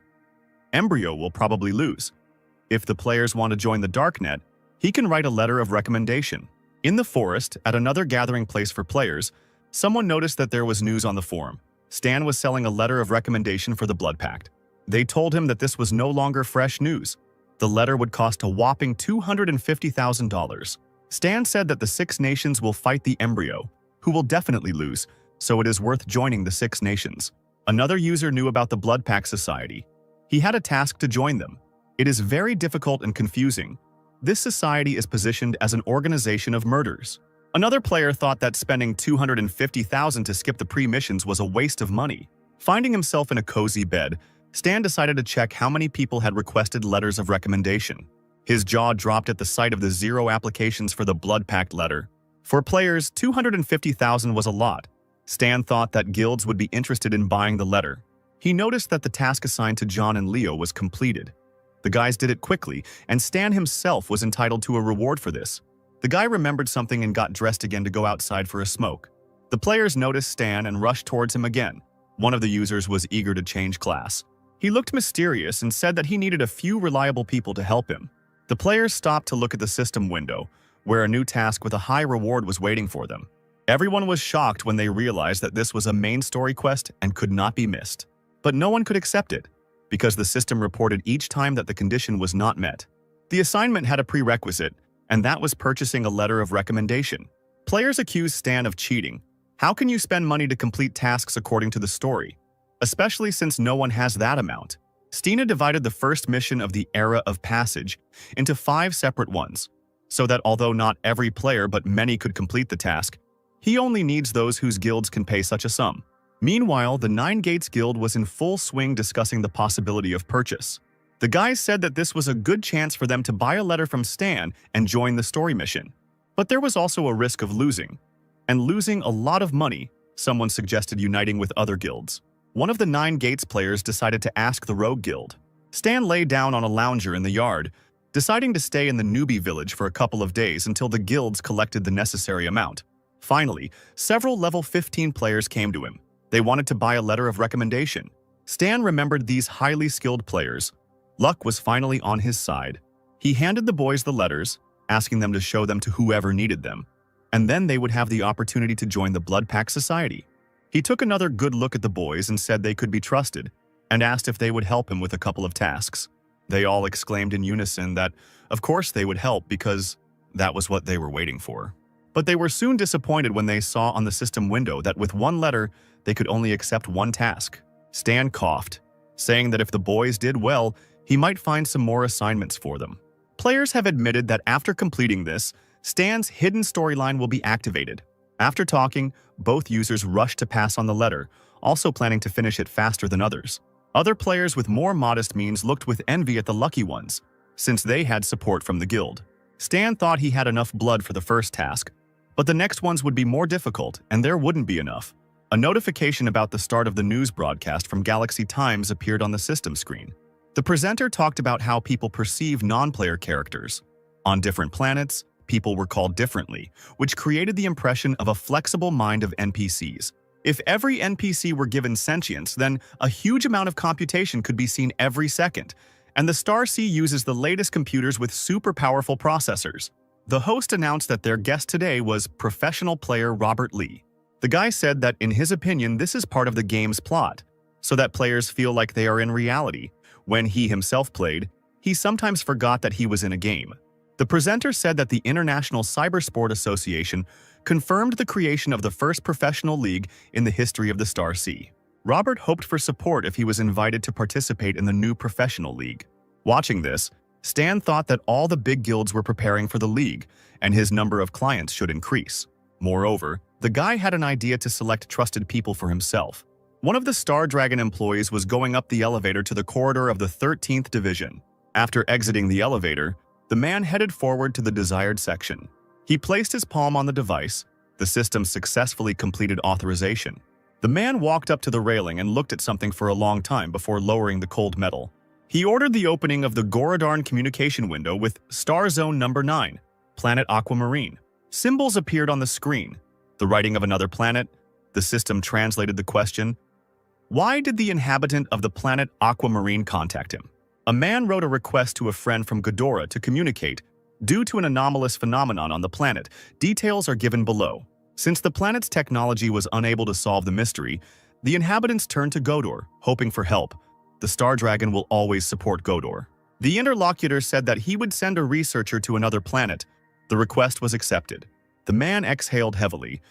Embryo will probably lose. If the players want to join the Darknet, he can write a letter of recommendation. In the forest, at another gathering place for players, someone noticed that there was news on the forum. Stan was selling a letter of recommendation for the Blood Pact. They told him that this was no longer fresh news. The letter would cost a whopping $250,000. Stan said that the 6 nations will fight the embryo, who will definitely lose, so it is worth joining the 6 nations. Another user knew about the Blood Pact Society. He had a task to join them. It is very difficult and confusing. This society is positioned as an organization of murders. Another player thought that spending $250,000 to skip the pre-missions was a waste of money. Finding himself in a cozy bed, Stan decided to check how many people had requested letters of recommendation. His jaw dropped at the sight of the 0 applications for the Blood Pact letter. For players, $250,000 was a lot. Stan thought that guilds would be interested in buying the letter. He noticed that the task assigned to John and Leo was completed. The guys did it quickly, and Stan himself was entitled to a reward for this. The guy remembered something and got dressed again to go outside for a smoke. The players noticed Stan and rushed towards him again. One of the users was eager to change class. He looked mysterious and said that he needed a few reliable people to help him. The players stopped to look at the system window, where a new task with a high reward was waiting for them. Everyone was shocked when they realized that this was a main story quest and could not be missed. But no one could accept it, because the system reported each time that the condition was not met. The assignment had a prerequisite, and that was purchasing a letter of recommendation. Players accused Stan of cheating. How can you spend money to complete tasks according to the story? Especially since no one has that amount. Stina divided the first mission of the Era of Passage into 5 separate ones, so that although not every player but many could complete the task, he only needs those whose guilds can pay such a sum. Meanwhile, the 9 Gates Guild was in full swing discussing the possibility of purchase. The guys said that this was a good chance for them to buy a letter from Stan and join the story mission. But there was also a risk of losing. And losing a lot of money, someone suggested uniting with other guilds. One of the 9 Gates players decided to ask the Rogue Guild. Stan lay down on a lounger in the yard, deciding to stay in the newbie village for a couple of days until the guilds collected the necessary amount. Finally, several level 15 players came to him. They wanted to buy a letter of recommendation. Stan remembered these highly skilled players. Luck was finally on his side. He handed the boys the letters, asking them to show them to whoever needed them, and then they would have the opportunity to join the Blood Pact Society. He took another good look at the boys and said they could be trusted, and asked if they would help him with a couple of tasks. They all exclaimed in unison that, of course they would help because that was what they were waiting for. But they were soon disappointed when they saw on the system window that with 1 letter, they could only accept 1 task. Stan coughed, saying that if the boys did well, he might find some more assignments for them. Players have admitted that after completing this, Stan's hidden storyline will be activated. After talking, both users rushed to pass on the letter, also planning to finish it faster than others. Other players with more modest means looked with envy at the lucky ones, since they had support from the guild. Stan thought he had enough blood for the first task, but the next ones would be more difficult, and there wouldn't be enough. A notification about the start of the news broadcast from Galaxy Times appeared on the system screen. The presenter talked about how people perceive non-player characters. On different planets, people were called differently, which created the impression of a flexible mind of NPCs. If every NPC were given sentience, then a huge amount of computation could be seen every second, and the Star Sea uses the latest computers with super powerful processors. The host announced that their guest today was professional player Robert Lee. The guy said that in his opinion this is part of the game's plot, so that players feel like they are in reality. When he himself played, he sometimes forgot that he was in a game. The presenter said that the International Cybersport Association confirmed the creation of the first professional league in the history of the Star Sea. Robert hoped for support if he was invited to participate in the new professional league. Watching this, Stan thought that all the big guilds were preparing for the league, and his number of clients should increase. Moreover, the guy had an idea to select trusted people for himself. One of the Star Dragon employees was going up the elevator to the corridor of the 13th Division. After exiting the elevator, the man headed forward to the desired section. He placed his palm on the device. The system successfully completed authorization. The man walked up to the railing and looked at something for a long time before lowering the cold metal. He ordered the opening of the Goradarn communication window with Star Zone Number 9, Planet Aquamarine. Symbols appeared on the screen. The writing of another planet. The system translated the question. Why did the inhabitant of the planet Aquamarine contact him? A man wrote a request to a friend from Ghidorah to communicate. Due to an anomalous phenomenon on the planet, details are given below. Since the planet's technology was unable to solve the mystery, the inhabitants turned to Godor, hoping for help. The Star Dragon will always support Godor. The interlocutor said that he would send a researcher to another planet. The request was accepted. The man exhaled heavily.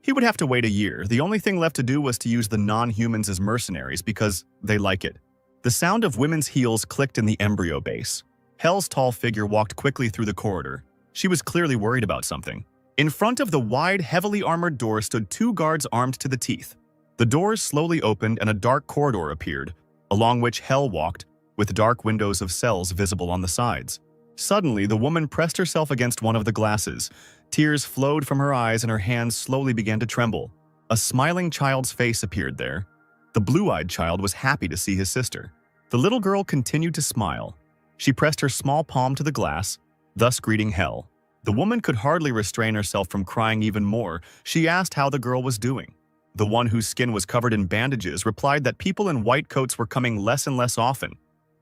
He would have to wait a year. The only thing left to do was to use the non-humans as mercenaries because they like it. The sound of women's heels clicked in the embryo base. Hell's tall figure walked quickly through the corridor. She was clearly worried about something. In front of the wide, heavily armored door stood two guards armed to the teeth. The doors slowly opened and a dark corridor appeared, along which Hell walked, with dark windows of cells visible on the sides. Suddenly, the woman pressed herself against one of the glasses. Tears flowed from her eyes and her hands slowly began to tremble. A smiling child's face appeared there. The blue-eyed child was happy to see his sister. The little girl continued to smile. She pressed her small palm to the glass, thus greeting Hell. The woman could hardly restrain herself from crying even more. She asked how the girl was doing. The one whose skin was covered in bandages replied that people in white coats were coming less and less often.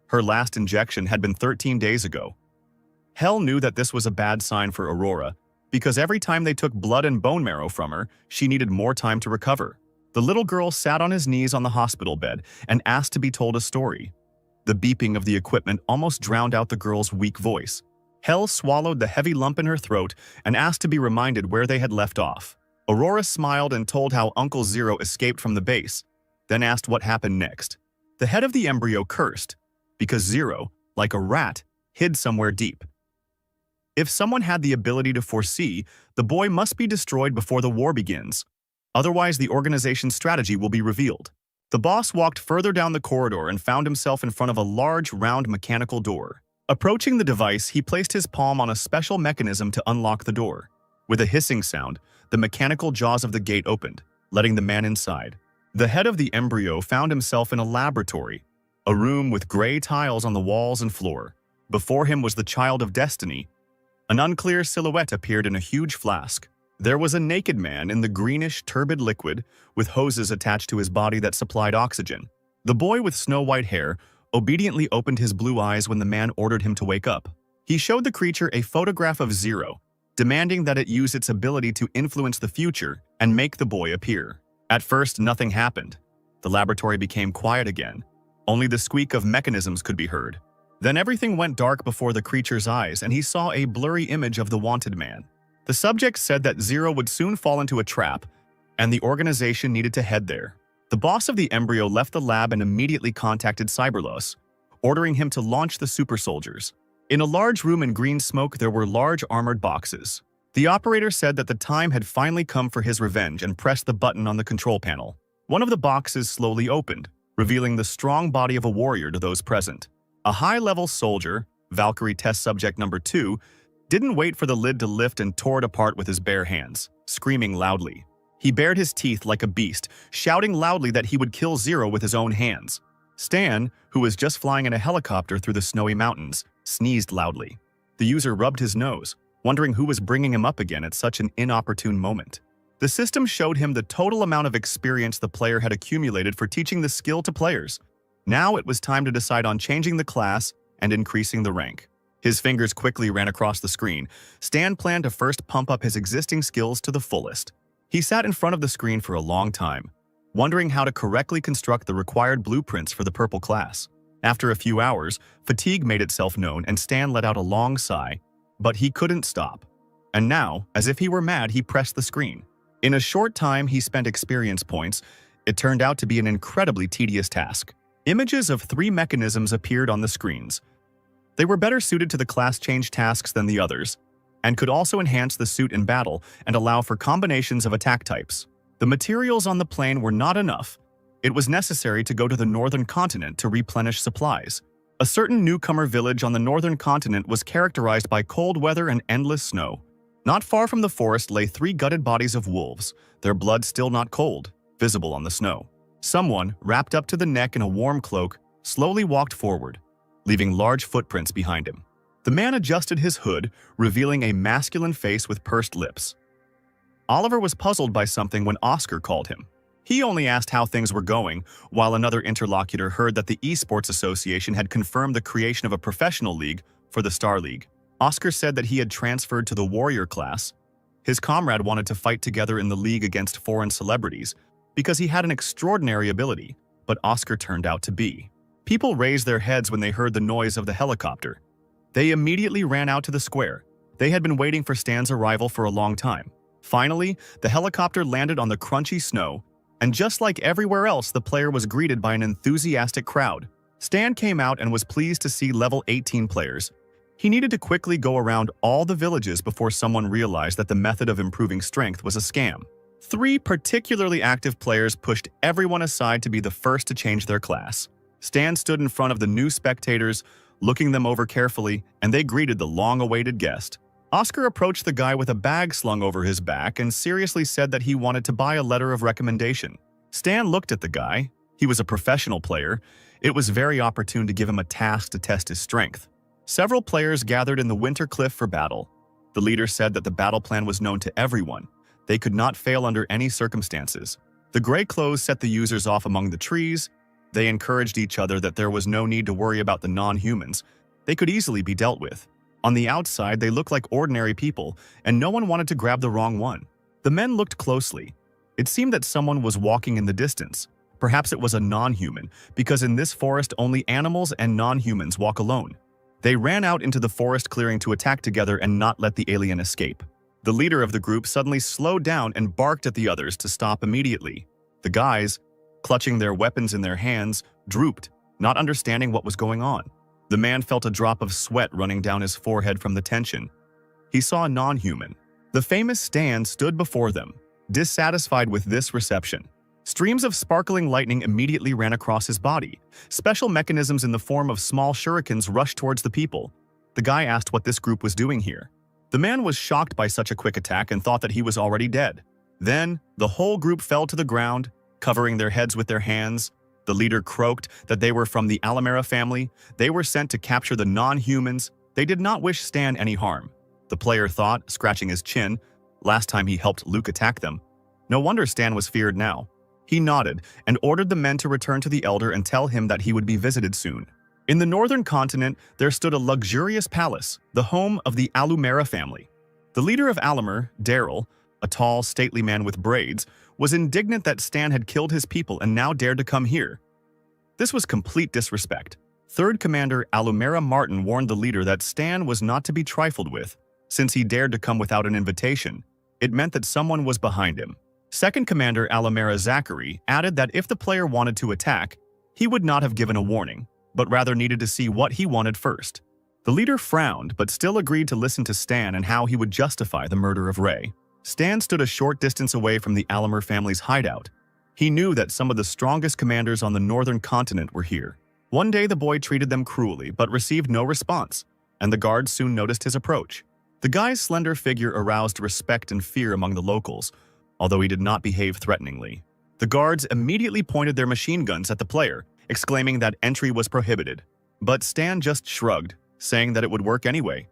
Her last injection had been 13 days ago. Hell knew that this was a bad sign for Aurora, because every time they took blood and bone marrow from her, she needed more time to recover. The little girl sat on his knees on the hospital bed and asked to be told a story. The beeping of the equipment almost drowned out the girl's weak voice. Hell swallowed the heavy lump in her throat and asked to be reminded where they had left off. Aurora smiled and told how Uncle Zero escaped from the base, then asked what happened next. The head of the embryo cursed, because Zero, like a rat, hid somewhere deep. If someone had the ability to foresee, the boy must be destroyed before the war begins. Otherwise, the organization's strategy will be revealed. The boss walked further down the corridor and found himself in front of a large, round mechanical door. Approaching the device, he placed his palm on a special mechanism to unlock the door. With a hissing sound, the mechanical jaws of the gate opened, letting the man inside. The head of the embryo found himself in a laboratory, a room with gray tiles on the walls and floor. Before him was the child of destiny. An unclear silhouette appeared in a huge flask. There was a naked man in the greenish, turbid liquid, with hoses attached to his body that supplied oxygen. The boy with snow-white hair obediently opened his blue eyes when the man ordered him to wake up. He showed the creature a photograph of Zero, demanding that it use its ability to influence the future and make the boy appear. At first, nothing happened. The laboratory became quiet again. Only the squeak of mechanisms could be heard. Then everything went dark before the creature's eyes, and he saw a blurry image of the wanted man. The subject said that Zero would soon fall into a trap, and the organization needed to head there. The boss of the embryo left the lab and immediately contacted Cyberlos, ordering him to launch the super soldiers. In a large room in green smoke, there were large armored boxes. The operator said that the time had finally come for his revenge and pressed the button on the control panel. One of the boxes slowly opened, revealing the strong body of a warrior to those present. A high-level soldier, Valkyrie test subject number 2, didn't wait for the lid to lift and tore it apart with his bare hands, screaming loudly. He bared his teeth like a beast, shouting loudly that he would kill Zero with his own hands. Stan, who was just flying in a helicopter through the snowy mountains, sneezed loudly. The user rubbed his nose, wondering who was bringing him up again at such an inopportune moment. The system showed him the total amount of experience the player had accumulated for teaching the skill to players. Now it was time to decide on changing the class and increasing the rank. His fingers quickly ran across the screen. Stan planned to first pump up his existing skills to the fullest. He sat in front of the screen for a long time, wondering how to correctly construct the required blueprints for the purple class. After a few hours, fatigue made itself known and Stan let out a long sigh, but he couldn't stop. And now, as if he were mad, he pressed the screen. In a short time, he spent experience points. It turned out to be an incredibly tedious task. Images of 3 mechanisms appeared on the screens. They were better suited to the class change tasks than the others, and could also enhance the suit in battle and allow for combinations of attack types. The materials on the plane were not enough. It was necessary to go to the northern continent to replenish supplies. A certain newcomer village on the northern continent was characterized by cold weather and endless snow. Not far from the forest lay 3 gutted bodies of wolves, their blood still not cold, visible on the snow. Someone, wrapped up to the neck in a warm cloak, slowly walked forward, leaving large footprints behind him. The man adjusted his hood, revealing a masculine face with pursed lips. Oliver was puzzled by something when Oscar called him. He only asked how things were going, while another interlocutor heard that the Esports Association had confirmed the creation of a professional league for the Star League. Oscar said that he had transferred to the warrior class. His comrade wanted to fight together in the league against foreign celebrities because he had an extraordinary ability, but Oscar turned out to be. People raised their heads when they heard the noise of the helicopter. They immediately ran out to the square. They had been waiting for Stan's arrival for a long time. Finally, the helicopter landed on the crunchy snow, and just like everywhere else, the player was greeted by an enthusiastic crowd. Stan came out and was pleased to see level 18 players. He needed to quickly go around all the villages before someone realized that the method of improving strength was a scam. 3 particularly active players pushed everyone aside to be the first to change their class. Stan stood in front of the new spectators, looking them over carefully, and they greeted the long-awaited guest. Oscar approached the guy with a bag slung over his back and seriously said that he wanted to buy a letter of recommendation. Stan looked at the guy. He was a professional player. It was very opportune to give him a task to test his strength. Several players gathered in the winter cliff for battle. The leader said that the battle plan was known to everyone. They could not fail under any circumstances. The gray clothes set the users off among the trees. They encouraged each other that there was no need to worry about the non-humans. They could easily be dealt with. On the outside, they looked like ordinary people, and no one wanted to grab the wrong one. The men looked closely. It seemed that someone was walking in the distance. Perhaps it was a non-human, because in this forest only animals and non-humans walk alone. They ran out into the forest clearing to attack together and not let the alien escape. The leader of the group suddenly slowed down and barked at the others to stop immediately. The guys, clutching their weapons in their hands, drooped, not understanding what was going on. The man felt a drop of sweat running down his forehead from the tension. He saw a non-human. The famous Stan stood before them, dissatisfied with this reception. Streams of sparkling lightning immediately ran across his body. Special mechanisms in the form of small shurikens rushed towards the people. The guy asked what this group was doing here. The man was shocked by such a quick attack and thought that he was already dead. Then, the whole group fell to the ground, covering their heads with their hands. The leader croaked that they were from the Alamera family. They were sent to capture the non-humans. They did not wish Stan any harm. The player thought, scratching his chin, last time he helped Luke attack them. No wonder Stan was feared now. He nodded and ordered the men to return to the Elder and tell him that he would be visited soon. In the northern continent, there stood a luxurious palace, the home of the Alumera family. The leader of Alamer, Daryl, a tall, stately man with braids, was indignant that Stan had killed his people and now dared to come here. This was complete disrespect. Third Commander Alumera Martin warned the leader that Stan was not to be trifled with. Since he dared to come without an invitation, it meant that someone was behind him. Second Commander Alumera Zachary added that if the player wanted to attack, he would not have given a warning, but rather needed to see what he wanted first. The leader frowned, but still agreed to listen to Stan and how he would justify the murder of Ray. Stan stood a short distance away from the Alamer family's hideout. He knew that some of the strongest commanders on the northern continent were here. One day the boy treated them cruelly, but received no response, and the guards soon noticed his approach. The guy's slender figure aroused respect and fear among the locals, although he did not behave threateningly. The guards immediately pointed their machine guns at the player, exclaiming that entry was prohibited. But Stan just shrugged, saying that it would work anyway,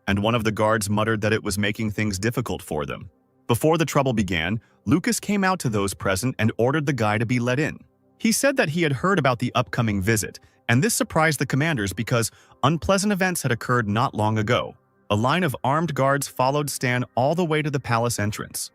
and one of the guards muttered that it was making things difficult for them. Before the trouble began, Lucas came out to those present and ordered the guy to be let in. He said that he had heard about the upcoming visit, and this surprised the commanders because unpleasant events had occurred not long ago. A line of armed guards followed Stan all the way to the palace entrance.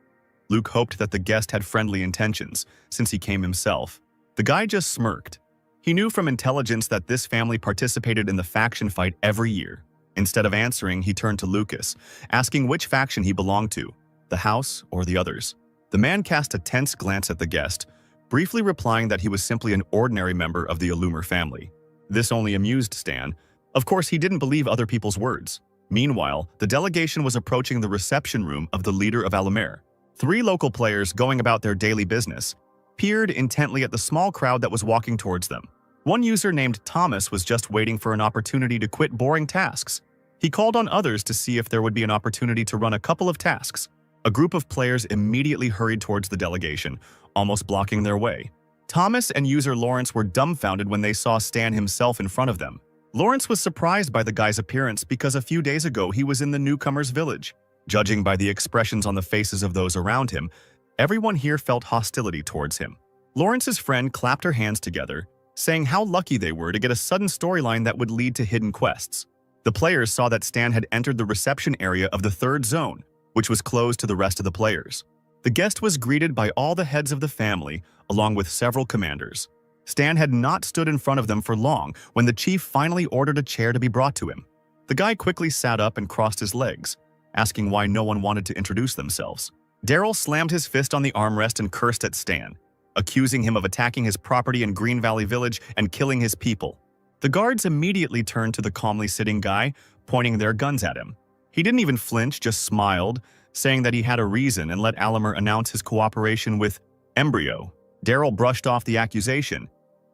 Luke hoped that the guest had friendly intentions, since he came himself. The guy just smirked. He knew from intelligence that this family participated in the faction fight every year. Instead of answering, he turned to Lucas, asking which faction he belonged to, the house or the others. The man cast a tense glance at the guest, briefly replying that he was simply an ordinary member of the Alumer family. This only amused Stan. Of course, he didn't believe other people's words. Meanwhile, the delegation was approaching the reception room of the leader of Alumer. 3 local players, going about their daily business, peered intently at the small crowd that was walking towards them. One user named Thomas was just waiting for an opportunity to quit boring tasks. He called on others to see if there would be an opportunity to run a couple of tasks. A group of players immediately hurried towards the delegation, almost blocking their way. Thomas and user Lawrence were dumbfounded when they saw Stan himself in front of them. Lawrence was surprised by the guy's appearance because a few days ago he was in the newcomer's village. Judging by the expressions on the faces of those around him, everyone here felt hostility towards him. Lawrence's friend clapped her hands together, saying how lucky they were to get a sudden storyline that would lead to hidden quests. The players saw that Stan had entered the reception area of the 3rd zone, which was closed to the rest of the players. The guest was greeted by all the heads of the family, along with several commanders. Stan had not stood in front of them for long when the chief finally ordered a chair to be brought to him. The guy quickly sat up and crossed his legs, asking why no one wanted to introduce themselves. Daryl slammed his fist on the armrest and cursed at Stan, accusing him of attacking his property in Green Valley Village and killing his people. The guards immediately turned to the calmly sitting guy, pointing their guns at him. He didn't even flinch, just smiled, saying that he had a reason and let Alamer announce his cooperation with Embryo. Daryl brushed off the accusation.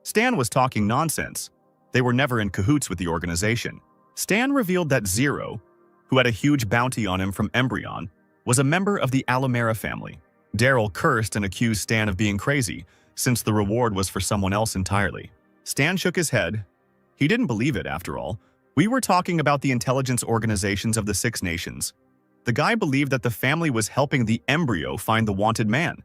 Stan was talking nonsense. They were never in cahoots with the organization. Stan revealed that Zero, who had a huge bounty on him from Embryon, was a member of the Alumera family. Daryl cursed and accused Stan of being crazy, since the reward was for someone else entirely. Stan shook his head. He didn't believe it, after all. We were talking about the intelligence organizations of the 6 nations. The guy believed that the family was helping the Embryo find the wanted man,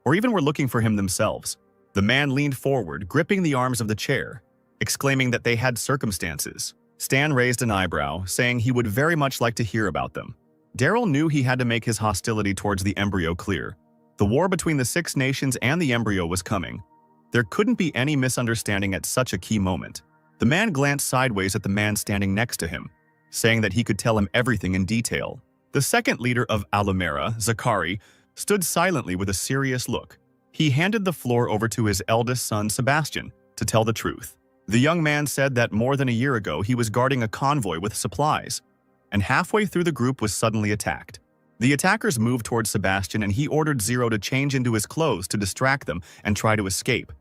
or even were looking for him themselves. The man leaned forward, gripping the arms of the chair, exclaiming that they had circumstances. Stan raised an eyebrow, saying he would very much like to hear about them. Daryl knew he had to make his hostility towards the Embryo clear. The war between the 6 nations and the Embryo was coming. There couldn't be any misunderstanding at such a key moment. The man glanced sideways at the man standing next to him, saying that he could tell him everything in detail. The second leader of Alumera, Zakari, stood silently with a serious look. He handed the floor over to his eldest son, Sebastian, to tell the truth. The young man said that more than a year ago he was guarding a convoy with supplies, and halfway through the group was suddenly attacked. The attackers moved towards Sebastian and he ordered Zero to change into his clothes to distract them and try to escape.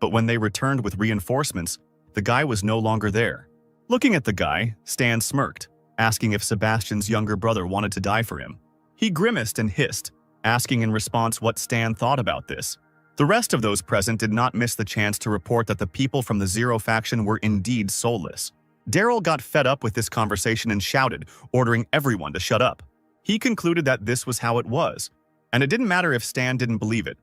But when they returned with reinforcements, the guy was no longer there. Looking at the guy, Stan smirked, asking if Sebastian's younger brother wanted to die for him. He grimaced and hissed, asking in response what Stan thought about this. The rest of those present did not miss the chance to report that the people from the Zero faction were indeed soulless. Daryl got fed up with this conversation and shouted, ordering everyone to shut up. He concluded that this was how it was, and it didn't matter if Stan didn't believe it.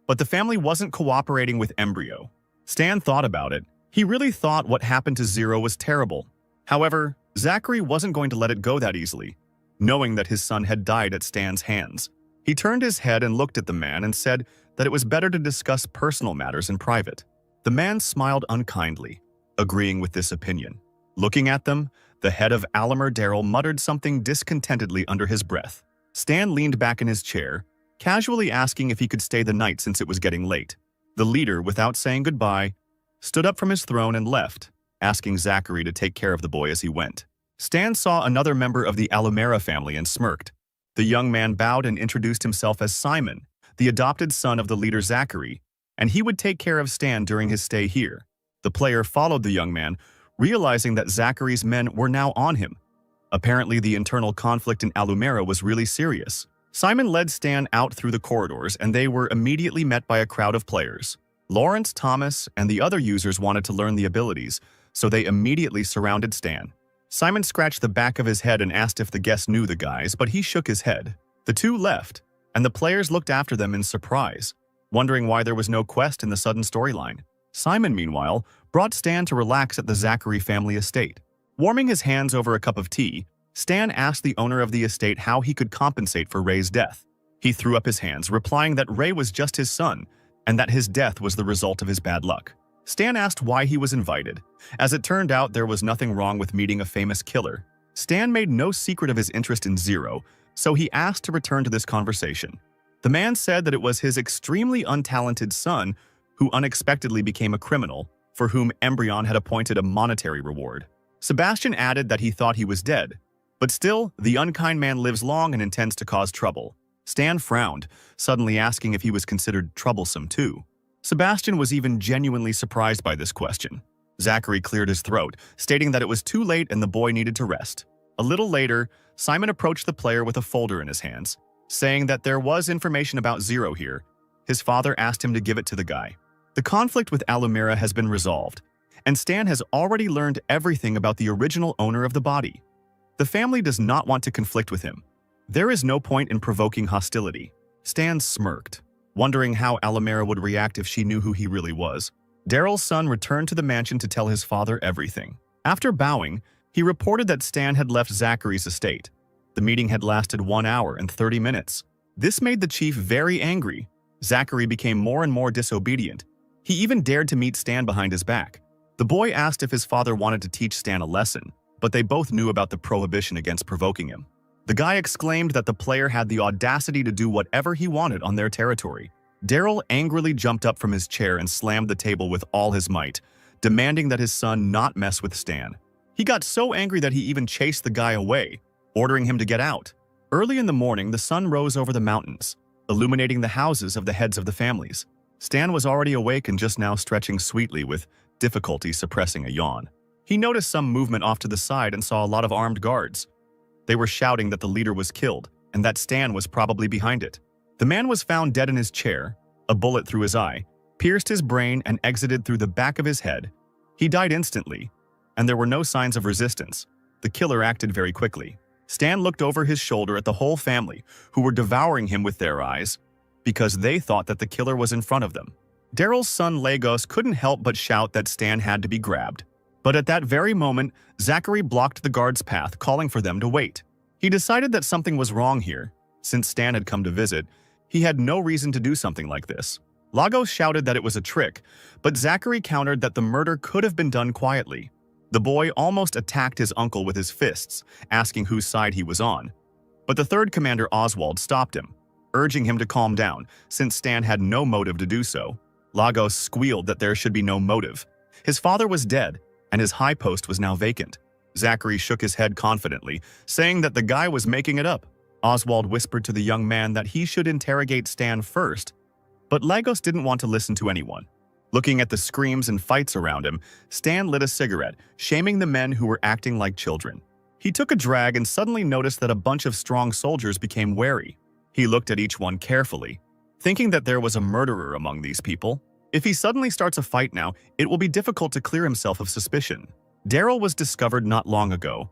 But the family wasn't cooperating with Embryo. Stan thought about it. He really thought what happened to Zero was terrible. However, Zachary wasn't going to let it go that easily, knowing that his son had died at Stan's hands. He turned his head and looked at the man and said that it was better to discuss personal matters in private. The man smiled unkindly, agreeing with this opinion. Looking at them, the head of Alamer Daryl muttered something discontentedly under his breath. Stan leaned back in his chair, casually asking if he could stay the night since it was getting late. The leader, without saying goodbye, stood up from his throne and left, asking Zachary to take care of the boy as he went. Stan saw another member of the Alumera family and smirked. The young man bowed and introduced himself as Simon, the adopted son of the leader Zachary, and he would take care of Stan during his stay here. The player followed the young man, realizing that Zachary's men were now on him. Apparently, the internal conflict in Alumera was really serious. Simon led Stan out through the corridors, and they were immediately met by a crowd of players. Lawrence, Thomas, and the other users wanted to learn the abilities, so they immediately surrounded Stan. Simon scratched the back of his head and asked if the guests knew the guys, but he shook his head. The two left, and the players looked after them in surprise, wondering why there was no quest in the sudden storyline. Simon, meanwhile, brought Stan to relax at the Zachary family estate. Warming his hands over a cup of tea, Stan asked the owner of the estate how he could compensate for Ray's death. He threw up his hands, replying that Ray was just his son, and that his death was the result of his bad luck. Stan asked why he was invited. As it turned out, there was nothing wrong with meeting a famous killer. Stan made no secret of his interest in Zero, so he asked to return to this conversation. The man said that it was his extremely untalented son who unexpectedly became a criminal, for whom Embryon had appointed a monetary reward. Sebastian added that he thought he was dead, but still, the unkind man lives long and intends to cause trouble. Stan frowned, suddenly asking if he was considered troublesome too. Sebastian was even genuinely surprised by this question. Zachary cleared his throat, stating that it was too late and the boy needed to rest. A little later, Simon approached the player with a folder in his hands, saying that there was information about Zero here. His father asked him to give it to the guy. The conflict with Alumera has been resolved, and Stan has already learned everything about the original owner of the body. The family does not want to conflict with him. There is no point in provoking hostility. Stan smirked, wondering how Alumera would react if she knew who he really was. Daryl's son returned to the mansion to tell his father everything. After bowing, he reported that Stan had left Zachary's estate. The meeting had lasted 1 hour and 30 minutes. This made the chief very angry. Zachary became more and more disobedient. He even dared to meet Stan behind his back. The boy asked if his father wanted to teach Stan a lesson, but they both knew about the prohibition against provoking him. The guy exclaimed that the player had the audacity to do whatever he wanted on their territory. Daryl angrily jumped up from his chair and slammed the table with all his might, demanding that his son not mess with Stan. He got so angry that he even chased the guy away, ordering him to get out. Early in the morning, the sun rose over the mountains, illuminating the houses of the heads of the families. Stan was already awake and just now stretching sweetly, with difficulty suppressing a yawn. He noticed some movement off to the side and saw a lot of armed guards. They were shouting that the leader was killed and that Stan was probably behind it. The man was found dead in his chair, a bullet through his eye, pierced his brain and exited through the back of his head. He died instantly, and there were no signs of resistance. The killer acted very quickly. Stan looked over his shoulder at the whole family, who were devouring him with their eyes, because they thought that the killer was in front of them. Daryl's son Lagos couldn't help but shout that Stan had to be grabbed. But at that very moment, Zachary blocked the guard's path, calling for them to wait. He decided that something was wrong here. Since Stan had come to visit, he had no reason to do something like this. Lagos shouted that it was a trick, but Zachary countered that the murder could have been done quietly. The boy almost attacked his uncle with his fists, asking whose side he was on. But the third commander, Oswald, stopped him, urging him to calm down, since Stan had no motive to do so. Lagos squealed that there should be no motive. His father was dead, and his high post was now vacant. Zachary shook his head confidently, saying that the guy was making it up. Oswald whispered to the young man that he should interrogate Stan first, but Lagos didn't want to listen to anyone. Looking at the screams and fights around him, Stan lit a cigarette, shaming the men who were acting like children. He took a drag and suddenly noticed that a bunch of strong soldiers became wary. He looked at each one carefully, thinking that there was a murderer among these people. If he suddenly starts a fight now, it will be difficult to clear himself of suspicion. Daryl was discovered not long ago.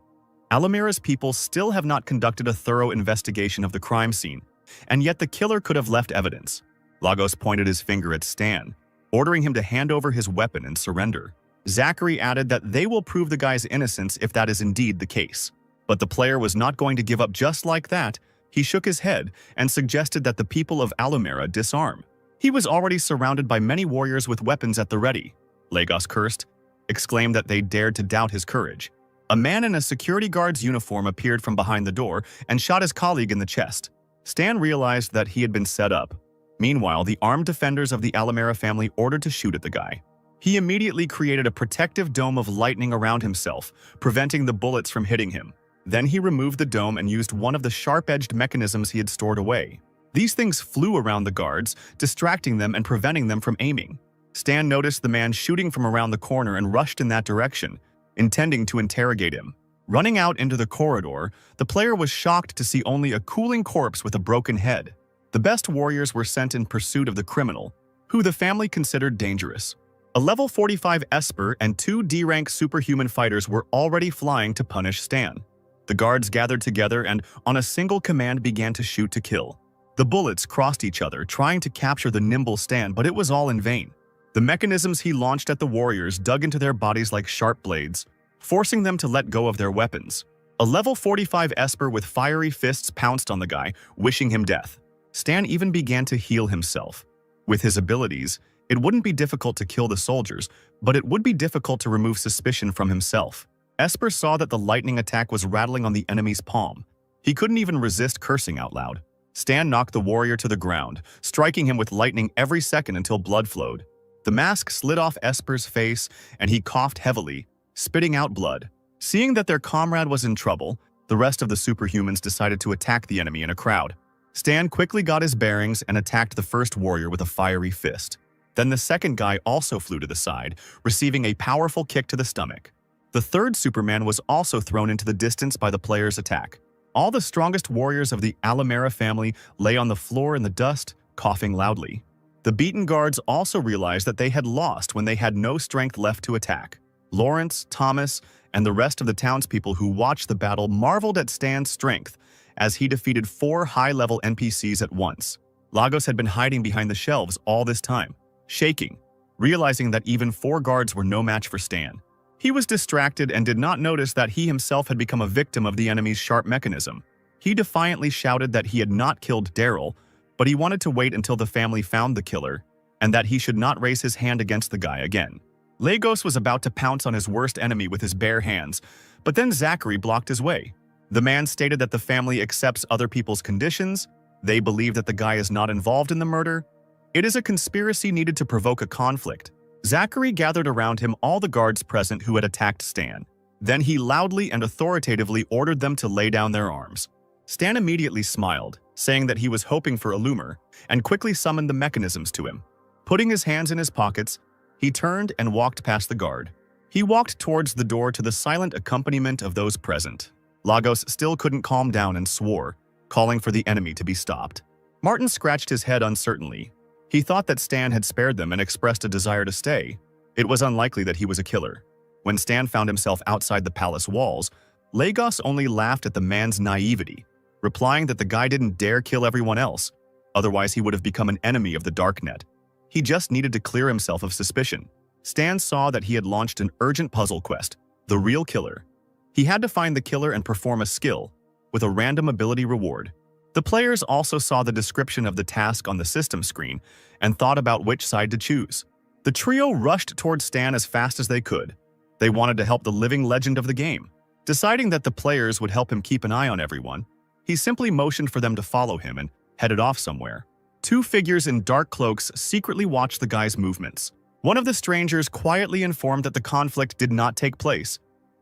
Alumera's people still have not conducted a thorough investigation of the crime scene, and yet the killer could have left evidence. Lagos pointed his finger at Stan, ordering him to hand over his weapon and surrender. Zachary added that they will prove the guy's innocence if that is indeed the case. But the player was not going to give up just like that. He shook his head and suggested that the people of Alumera disarm. He was already surrounded by many warriors with weapons at the ready. Lagos cursed, exclaimed that they dared to doubt his courage. A man in a security guard's uniform appeared from behind the door and shot his colleague in the chest. Stan realized that he had been set up. Meanwhile, the armed defenders of the Alumera family ordered to shoot at the guy. He immediately created a protective dome of lightning around himself, preventing the bullets from hitting him. Then he removed the dome and used one of the sharp-edged mechanisms he had stored away. These things flew around the guards, distracting them and preventing them from aiming. Stan noticed the man shooting from around the corner and rushed in that direction, intending to interrogate him. Running out into the corridor, the player was shocked to see only a cooling corpse with a broken head. The best warriors were sent in pursuit of the criminal, who the family considered dangerous. A level 45 Esper and 2 D-rank superhuman fighters were already flying to punish Stan. The guards gathered together and, on a single command, began to shoot to kill. The bullets crossed each other, trying to capture the nimble Stan, but it was all in vain. The mechanisms he launched at the warriors dug into their bodies like sharp blades, forcing them to let go of their weapons. A level 45 Esper with fiery fists pounced on the guy, wishing him death. Stan even began to heal himself. With his abilities, it wouldn't be difficult to kill the soldiers, but it would be difficult to remove suspicion from himself. Esper saw that the lightning attack was rattling on the enemy's palm. He couldn't even resist cursing out loud. Stan knocked the warrior to the ground, striking him with lightning every second until blood flowed. The mask slid off Esper's face, and he coughed heavily, spitting out blood. Seeing that their comrade was in trouble, the rest of the superhumans decided to attack the enemy in a crowd. Stan quickly got his bearings and attacked the first warrior with a fiery fist. Then the second guy also flew to the side, receiving a powerful kick to the stomach. The third Superman was also thrown into the distance by the player's attack. All the strongest warriors of the Alamera family lay on the floor in the dust, coughing loudly. The beaten guards also realized that they had lost when they had no strength left to attack. Lawrence, Thomas, and the rest of the townspeople who watched the battle marveled at Stan's strength as he defeated 4 high-level NPCs at once. Lagos had been hiding behind the shelves all this time, shaking, realizing that even 4 guards were no match for Stan. He was distracted and did not notice that he himself had become a victim of the enemy's sharp mechanism. He defiantly shouted that he had not killed Daryl, but he wanted to wait until the family found the killer, and that he should not raise his hand against the guy again. Lagos was about to pounce on his worst enemy with his bare hands, but then Zachary blocked his way. The man stated that the family accepts other people's conditions, they believe that the guy is not involved in the murder. It is a conspiracy needed to provoke a conflict. Zachary gathered around him all the guards present who had attacked Stan. Then he loudly and authoritatively ordered them to lay down their arms. Stan immediately smiled, saying that he was hoping for a loomer, and quickly summoned the mechanisms to him. Putting his hands in his pockets, he turned and walked past the guard. He walked towards the door to the silent accompaniment of those present. Lagos still couldn't calm down and swore, calling for the enemy to be stopped. Martin scratched his head uncertainly. He thought that Stan had spared them and expressed a desire to stay. It was unlikely that he was a killer. When Stan found himself outside the palace walls, Lagos only laughed at the man's naivety, replying that the guy didn't dare kill everyone else, otherwise he would have become an enemy of the Darknet. He just needed to clear himself of suspicion. Stan saw that he had launched an urgent puzzle quest, the real killer. He had to find the killer and perform a skill, with a random ability reward. The players also saw the description of the task on the system screen and thought about which side to choose. The trio rushed towards Stan as fast as they could. They wanted to help the living legend of the game. Deciding that the players would help him keep an eye on everyone, he simply motioned for them to follow him and headed off somewhere. 2 figures in dark cloaks secretly watched the guy's movements. One of the strangers quietly informed that the conflict did not take place.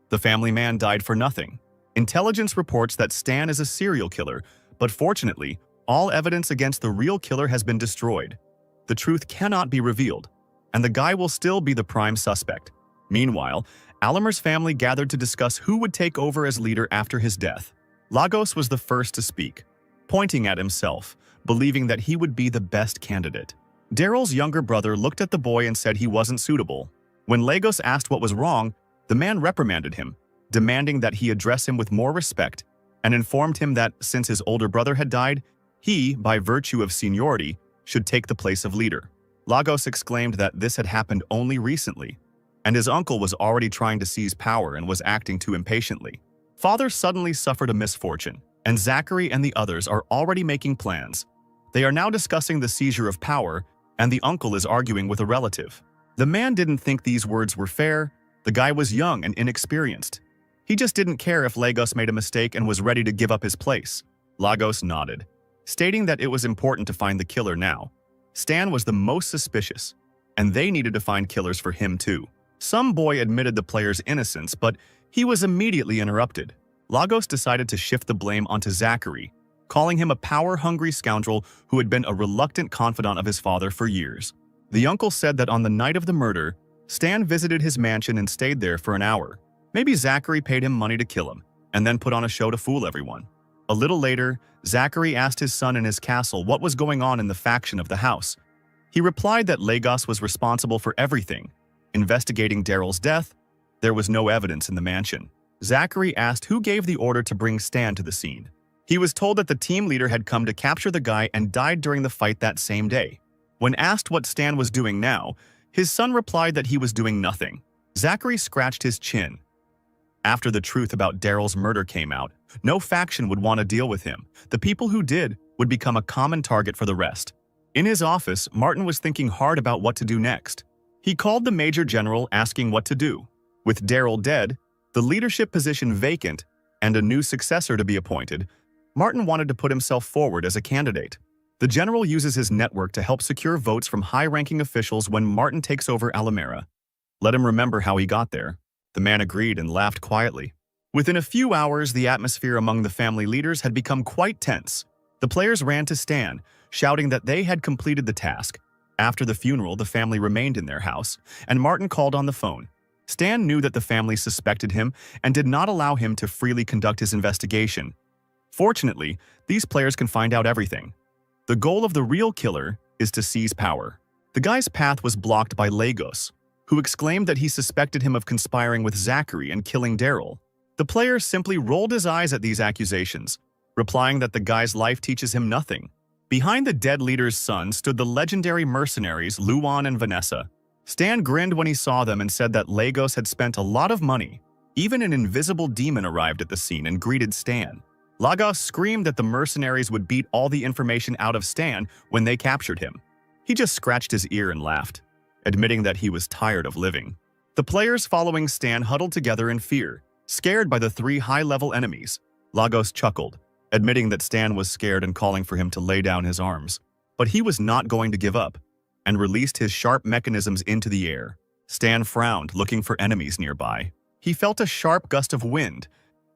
The family man died for nothing. Intelligence reports that Stan is a serial killer, but fortunately, all evidence against the real killer has been destroyed. The truth cannot be revealed, and the guy will still be the prime suspect. Meanwhile, Alamer's family gathered to discuss who would take over as leader after his death. Lagos was the first to speak, pointing at himself, believing that he would be the best candidate. Daryl's younger brother looked at the boy and said he wasn't suitable. When Lagos asked what was wrong, the man reprimanded him, demanding that he address him with more respect, and informed him that since his older brother had died, he, by virtue of seniority, should take the place of leader. Lagos exclaimed that this had happened only recently, and his uncle was already trying to seize power and was acting too impatiently. Father suddenly suffered a misfortune, and Zachary and the others are already making plans. They are now discussing the seizure of power, and the uncle is arguing with a relative. The man didn't think these words were fair. The guy was young and inexperienced. He just didn't care if Lagos made a mistake and was ready to give up his place. Lagos nodded, stating that it was important to find the killer now. Stan was the most suspicious. and they needed to find killers for him too. Some boy admitted the player's innocence, but he was immediately interrupted. Lagos decided to shift the blame onto Zachary, calling him a power-hungry scoundrel who had been a reluctant confidant of his father for years. The uncle said that on the night of the murder, Stan visited his mansion and stayed there for an hour. Maybe Zachary paid him money to kill him, and then put on a show to fool everyone. A little later, Zachary asked his son in his castle what was going on in the faction of the house. He replied that Lagos was responsible for everything. Investigating Daryl's death, there was no evidence in the mansion. Zachary asked who gave the order to bring Stan to the scene. He was told that the team leader had come to capture the guy and died during the fight that same day. When asked what Stan was doing now, his son replied that he was doing nothing. Zachary scratched his chin. After the truth about Daryl's murder came out, no faction would want to deal with him. The people who did would become a common target for the rest. In his office, Martin was thinking hard about what to do next. He called the Major General asking what to do. With Daryl dead, the leadership position vacant, and a new successor to be appointed, Martin wanted to put himself forward as a candidate. The general uses his network to help secure votes from high-ranking officials when Martin takes over Alamera. Let him remember how he got there. The man agreed and laughed quietly. Within a few hours, the atmosphere among the family leaders had become quite tense. The players ran to Stan, shouting that they had completed the task. After the funeral, the family remained in their house, and Martin called on the phone. Stan knew that the family suspected him and did not allow him to freely conduct his investigation. Fortunately, these players can find out everything. The goal of the real killer is to seize power. The guy's path was blocked by Lagos, who exclaimed that he suspected him of conspiring with Zachary and killing Daryl. The player simply rolled his eyes at these accusations, replying that the guy's life teaches him nothing. Behind the dead leader's son stood the legendary mercenaries Luan and Vanessa. Stan grinned when he saw them and said that Lagos had spent a lot of money. Even an invisible demon arrived at the scene and greeted Stan. Lagos screamed that the mercenaries would beat all the information out of Stan when they captured him. He just scratched his ear and laughed, admitting that he was tired of living. The players following Stan huddled together in fear, scared by the three high-level enemies. Lagos chuckled, admitting that Stan was scared and calling for him to lay down his arms. But he was not going to give up, and released his sharp mechanisms into the air. Stan frowned, looking for enemies nearby. He felt a sharp gust of wind,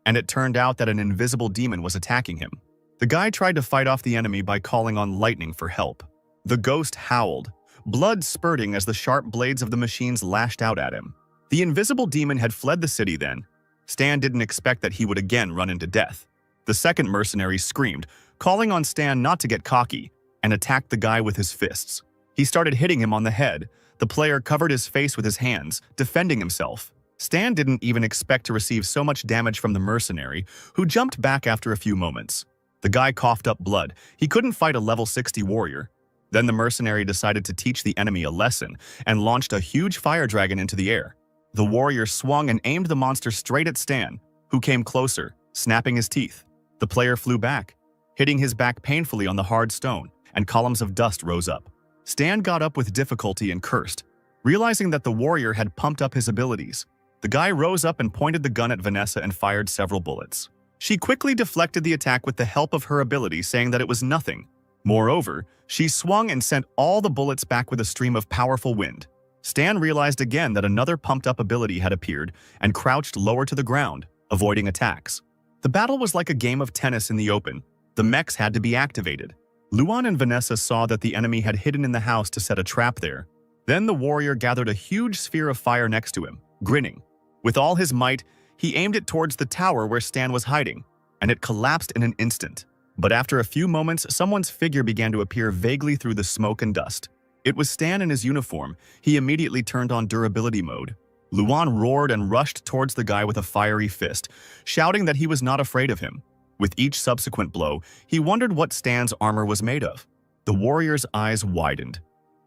and it turned out that an invisible demon was attacking him. The guy tried to fight off the enemy by calling on lightning for help. The ghost howled, blood spurting as the sharp blades of the machines lashed out at him. The invisible demon had fled the city then. Stan didn't expect that he would again run into death. The second mercenary screamed, calling on Stan not to get cocky, and attacked the guy with his fists. He started hitting him on the head. The player covered his face with his hands, defending himself. Stan didn't even expect to receive so much damage from the mercenary, who jumped back after a few moments. The guy coughed up blood. He couldn't fight a level 60 warrior. Then the mercenary decided to teach the enemy a lesson and launched a huge fire dragon into the air. The warrior swung and aimed the monster straight at Stan, who came closer, snapping his teeth. The player flew back, hitting his back painfully on the hard stone, and columns of dust rose up. Stan got up with difficulty and cursed, realizing that the warrior had pumped up his abilities. The guy rose up and pointed the gun at Vanessa and fired several bullets. She quickly deflected the attack with the help of her ability, saying that it was nothing. Moreover, she swung and sent all the bullets back with a stream of powerful wind. Stan realized again that another pumped-up ability had appeared and crouched lower to the ground, avoiding attacks. The battle was like a game of tennis in the open. The mechs had to be activated. Luan and Vanessa saw that the enemy had hidden in the house to set a trap there. Then the warrior gathered a huge sphere of fire next to him, grinning. With all his might, he aimed it towards the tower where Stan was hiding, and it collapsed in an instant. But after a few moments, someone's figure began to appear vaguely through the smoke and dust. It was Stan in his uniform. He immediately turned on durability mode. Luan roared and rushed towards the guy with a fiery fist, shouting that he was not afraid of him. With each subsequent blow, he wondered what Stan's armor was made of. The warrior's eyes widened.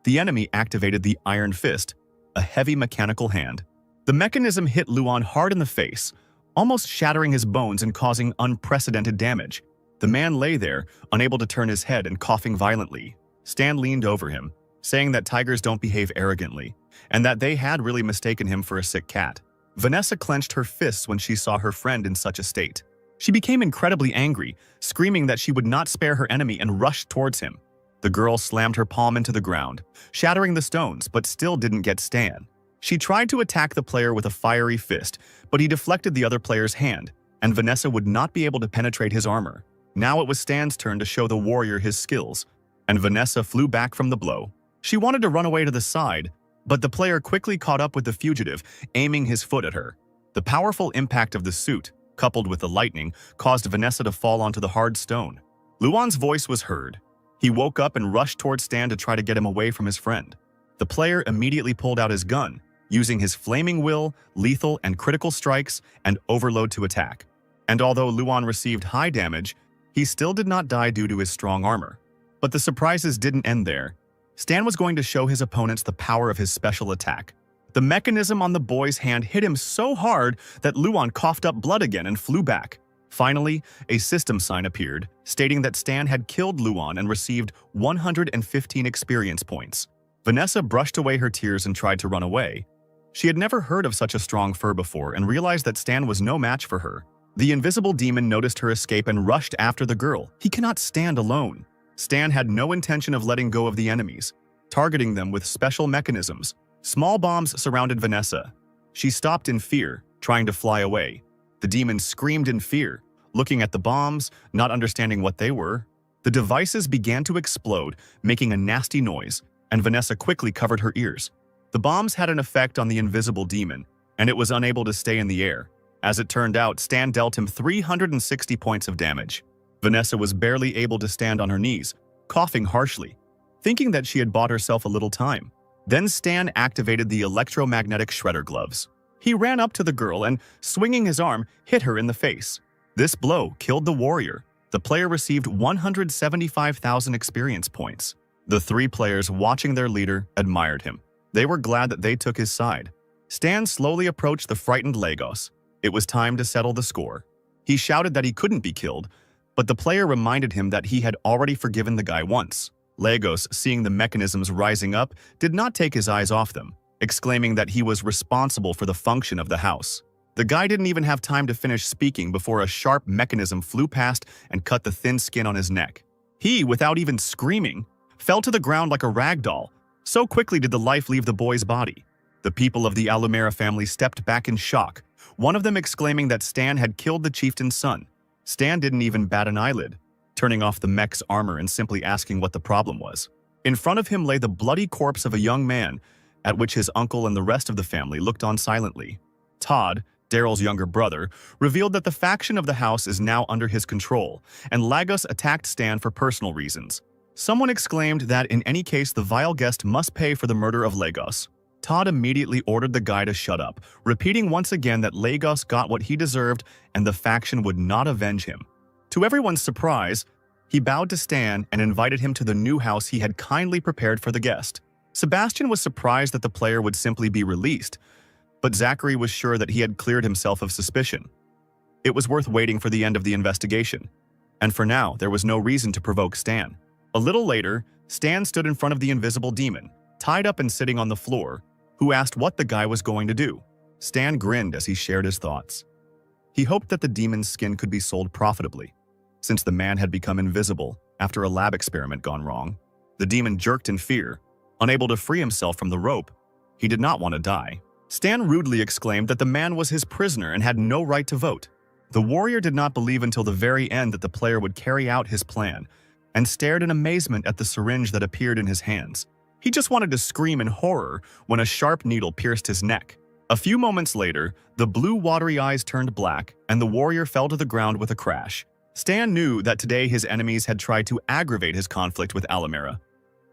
The enemy activated the Iron Fist, a heavy mechanical hand. The mechanism hit Luan hard in the face, almost shattering his bones and causing unprecedented damage. The man lay there, unable to turn his head and coughing violently. Stan leaned over him, saying that tigers don't behave arrogantly, and that they had really mistaken him for a sick cat. Vanessa clenched her fists when she saw her friend in such a state. She became incredibly angry, screaming that she would not spare her enemy and rushed towards him. The girl slammed her palm into the ground, shattering the stones, but still didn't get Stan. She tried to attack the player with a fiery fist, but he deflected the other player's hand, and Vanessa would not be able to penetrate his armor. Now it was Stan's turn to show the warrior his skills, and Vanessa flew back from the blow. She wanted to run away to the side, but the player quickly caught up with the fugitive, aiming his foot at her. The powerful impact of the suit, coupled with the lightning, caused Vanessa to fall onto the hard stone. Luan's voice was heard. He woke up and rushed toward Stan to try to get him away from his friend. The player immediately pulled out his gun, using his flaming will, lethal and critical strikes, and overload to attack. And although Luan received high damage, he still did not die due to his strong armor. But the surprises didn't end there. Stan was going to show his opponents the power of his special attack. The mechanism on the boy's hand hit him so hard that Luan coughed up blood again and flew back. Finally, a system sign appeared, stating that Stan had killed Luan and received 115 experience points. Vanessa brushed away her tears and tried to run away. She had never heard of such a strong fur before and realized that Stan was no match for her. The invisible demon noticed her escape and rushed after the girl. He cannot stand alone. Stan had no intention of letting go of the enemies, targeting them with special mechanisms. Small bombs surrounded Vanessa. She stopped in fear, trying to fly away. The demon screamed in fear, looking at the bombs, not understanding what they were. The devices began to explode, making a nasty noise, and Vanessa quickly covered her ears. The bombs had an effect on the invisible demon, and it was unable to stay in the air. As it turned out, Stan dealt him 360 points of damage. Vanessa was barely able to stand on her knees, coughing harshly, thinking that she had bought herself a little time. Then Stan activated the electromagnetic shredder gloves. He ran up to the girl and, swinging his arm, hit her in the face. This blow killed the warrior. The player received 175,000 experience points. The three players watching their leader admired him. They were glad that they took his side. Stan slowly approached the frightened Lagos. It was time to settle the score. He shouted that he couldn't be killed, but the player reminded him that he had already forgiven the guy once. Lagos, seeing the mechanisms rising up, did not take his eyes off them, exclaiming that he was responsible for the function of the house. The guy didn't even have time to finish speaking before a sharp mechanism flew past and cut the thin skin on his neck. He, without even screaming, fell to the ground like a rag doll. So quickly did the life leave the boy's body. The people of the Alumera family stepped back in shock, one of them exclaiming that Stan had killed the chieftain's son. Stan didn't even bat an eyelid, turning off the mech's armor and simply asking what the problem was. In front of him lay the bloody corpse of a young man, at which his uncle and the rest of the family looked on silently. Todd, Daryl's younger brother, revealed that the faction of the house is now under his control, and Lagos attacked Stan for personal reasons. Someone exclaimed that in any case the vile guest must pay for the murder of Lagos. Todd immediately ordered the guy to shut up, repeating once again that Lagos got what he deserved and the faction would not avenge him. To everyone's surprise, he bowed to Stan and invited him to the new house he had kindly prepared for the guest. Sebastian was surprised that the player would simply be released, but Zachary was sure that he had cleared himself of suspicion. It was worth waiting for the end of the investigation, and for now there was no reason to provoke Stan. A little later, Stan stood in front of the invisible demon, tied up and sitting on the floor, who asked what the guy was going to do. Stan grinned as he shared his thoughts. He hoped that the demon's skin could be sold profitably, since the man had become invisible after a lab experiment gone wrong. The demon jerked in fear, unable to free himself from the rope. He did not want to die. Stan rudely exclaimed that the man was his prisoner and had no right to vote. The warrior did not believe until the very end that the player would carry out his plan, and stared in amazement at the syringe that appeared in his hands. He just wanted to scream in horror when a sharp needle pierced his neck. A few moments later, the blue watery eyes turned black and the warrior fell to the ground with a crash. Stan knew that today his enemies had tried to aggravate his conflict with Alumera.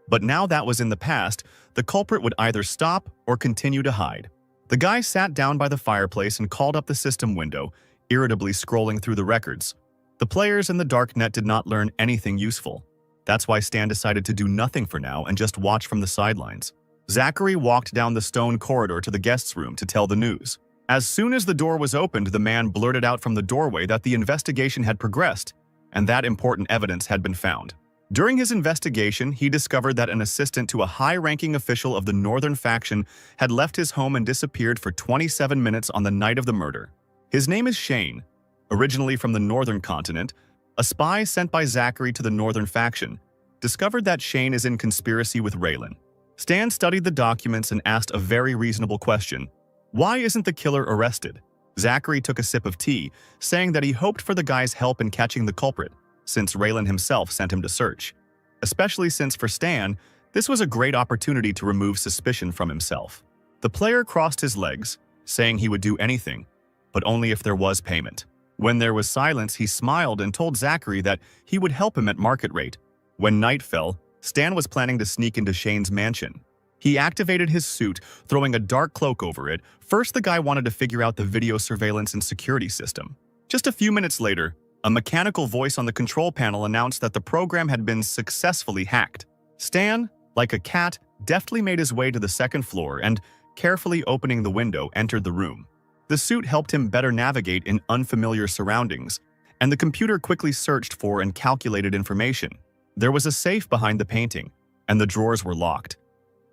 But now that was in the past, the culprit would either stop or continue to hide. The guy sat down by the fireplace and called up the system window, irritably scrolling through the records. The players in the darknet did not learn anything useful. That's why Stan decided to do nothing for now and just watch from the sidelines. Zachary walked down the stone corridor to the guest's room to tell the news. As soon as the door was opened, the man blurted out from the doorway that the investigation had progressed and that important evidence had been found. During his investigation, he discovered that an assistant to a high-ranking official of the Northern faction had left his home and disappeared for 27 minutes on the night of the murder. His name is Shane, originally from the Northern continent, a spy sent by Zachary to the Northern faction. discovered that Shane is in conspiracy with Raylan. Stan studied the documents and asked a very reasonable question. Why isn't the killer arrested? Zachary took a sip of tea, saying that he hoped for the guy's help in catching the culprit, since Raylan himself sent him to search. Especially since for Stan, this was a great opportunity to remove suspicion from himself. The player crossed his legs, saying he would do anything, but only if there was payment. When there was silence, he smiled and told Zachary that he would help him at market rate. When night fell, Stan was planning to sneak into Shane's mansion. He activated his suit, throwing a dark cloak over it. First, the guy wanted to figure out the video surveillance and security system. Just a few minutes later, a mechanical voice on the control panel announced that the program had been successfully hacked. Stan, like a cat, deftly made his way to the second floor and, carefully opening the window, entered the room. The suit helped him better navigate in unfamiliar surroundings, and the computer quickly searched for and calculated information. There was a safe behind the painting, and the drawers were locked.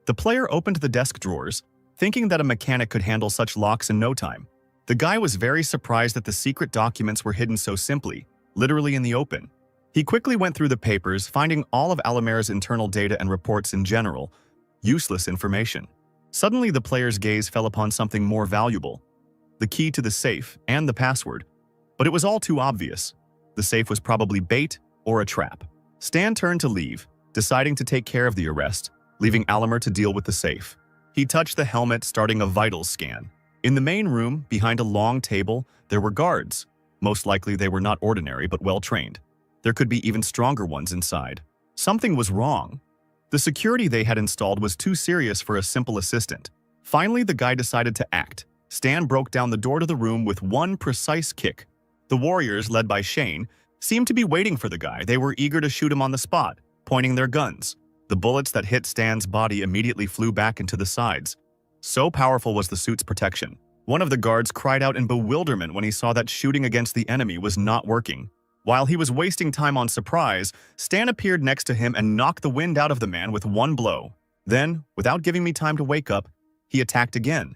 The player opened the desk drawers, thinking that a mechanic could handle such locks in no time. The guy was very surprised that the secret documents were hidden so simply, literally in the open. He quickly went through the papers, finding all of Alamera's internal data and reports in general. Useless information. Suddenly, the player's gaze fell upon something more valuable. The key to the safe and the password. But it was all too obvious. The safe was probably bait or a trap. Stan turned to leave, deciding to take care of the arrest, leaving Alamar to deal with the safe. He touched the helmet, starting a vitals scan. In the main room, behind a long table, there were guards. Most likely they were not ordinary but well-trained. There could be even stronger ones inside. Something was wrong. The security they had installed was too serious for a simple assistant. Finally, the guy decided to act. Stan broke down the door to the room with one precise kick. The warriors, led by Shane, seemed to be waiting for the guy. They were eager to shoot him on the spot, pointing their guns. The bullets that hit Stan's body immediately flew back into the sides. So powerful was the suit's protection. One of the guards cried out in bewilderment when he saw that shooting against the enemy was not working. While he was wasting time on surprise, Stan appeared next to him and knocked the wind out of the man with one blow. Then, without giving me time to wake up, he attacked again,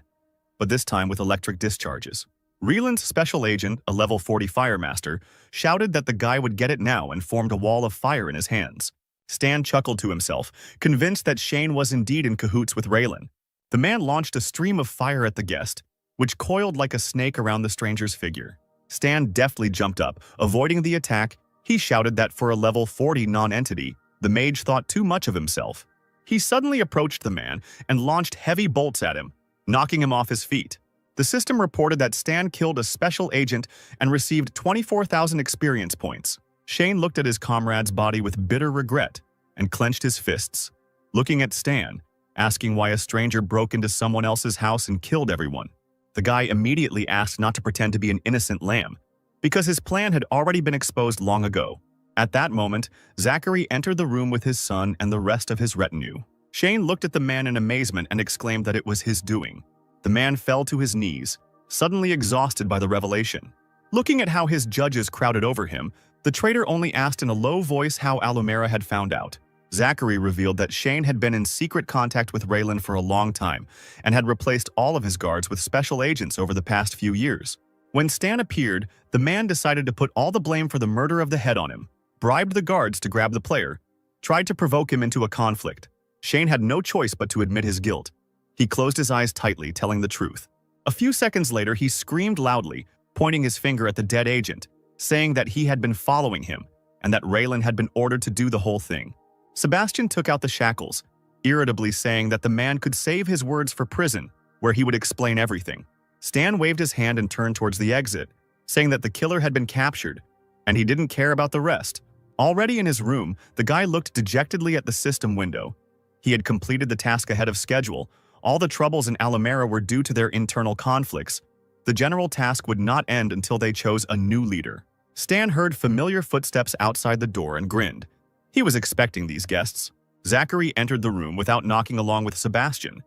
but this time with electric discharges. Raylan's special agent, a level 40 firemaster, shouted that the guy would get it now and formed a wall of fire in his hands. Stan chuckled to himself, convinced that Shane was indeed in cahoots with Raylan. The man launched a stream of fire at the guest, which coiled like a snake around the stranger's figure. Stan deftly jumped up, avoiding the attack. He shouted that for a level 40 non-entity, the mage thought too much of himself. He suddenly approached the man and launched heavy bolts at him, knocking him off his feet. The system reported that Stan killed a special agent and received 24,000 experience points. Shane looked at his comrade's body with bitter regret and clenched his fists, looking at Stan, asking why a stranger broke into someone else's house and killed everyone. The guy immediately asked not to pretend to be an innocent lamb, because his plan had already been exposed long ago. At that moment, Zachary entered the room with his son and the rest of his retinue. Shane looked at the man in amazement and exclaimed that it was his doing. The man fell to his knees, suddenly exhausted by the revelation. Looking at how his judges crowded over him, the traitor only asked in a low voice how Alamera had found out. Zachary revealed that Shane had been in secret contact with Raylan for a long time and had replaced all of his guards with special agents over the past few years. When Stan appeared, the man decided to put all the blame for the murder of the head on him, bribed the guards to grab the player, tried to provoke him into a conflict. Shane had no choice but to admit his guilt. He closed his eyes tightly, telling the truth. A few seconds later, he screamed loudly, pointing his finger at the dead agent, saying that he had been following him and that Raylan had been ordered to do the whole thing. Sebastian took out the shackles, irritably saying that the man could save his words for prison, where he would explain everything. Stan waved his hand and turned towards the exit, saying that the killer had been captured, and he didn't care about the rest. Already in his room, the guy looked dejectedly at the system window. He had completed the task ahead of schedule. All the troubles in Alamera were due to their internal conflicts. The general task would not end until they chose a new leader. Stan heard familiar footsteps outside the door and grinned. He was expecting these guests. Zachary entered the room without knocking along with Sebastian.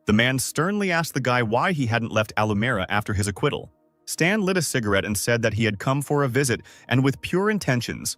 The man sternly asked the guy why he hadn't left Alamera after his acquittal. Stan lit a cigarette and said that he had come for a visit and with pure intentions.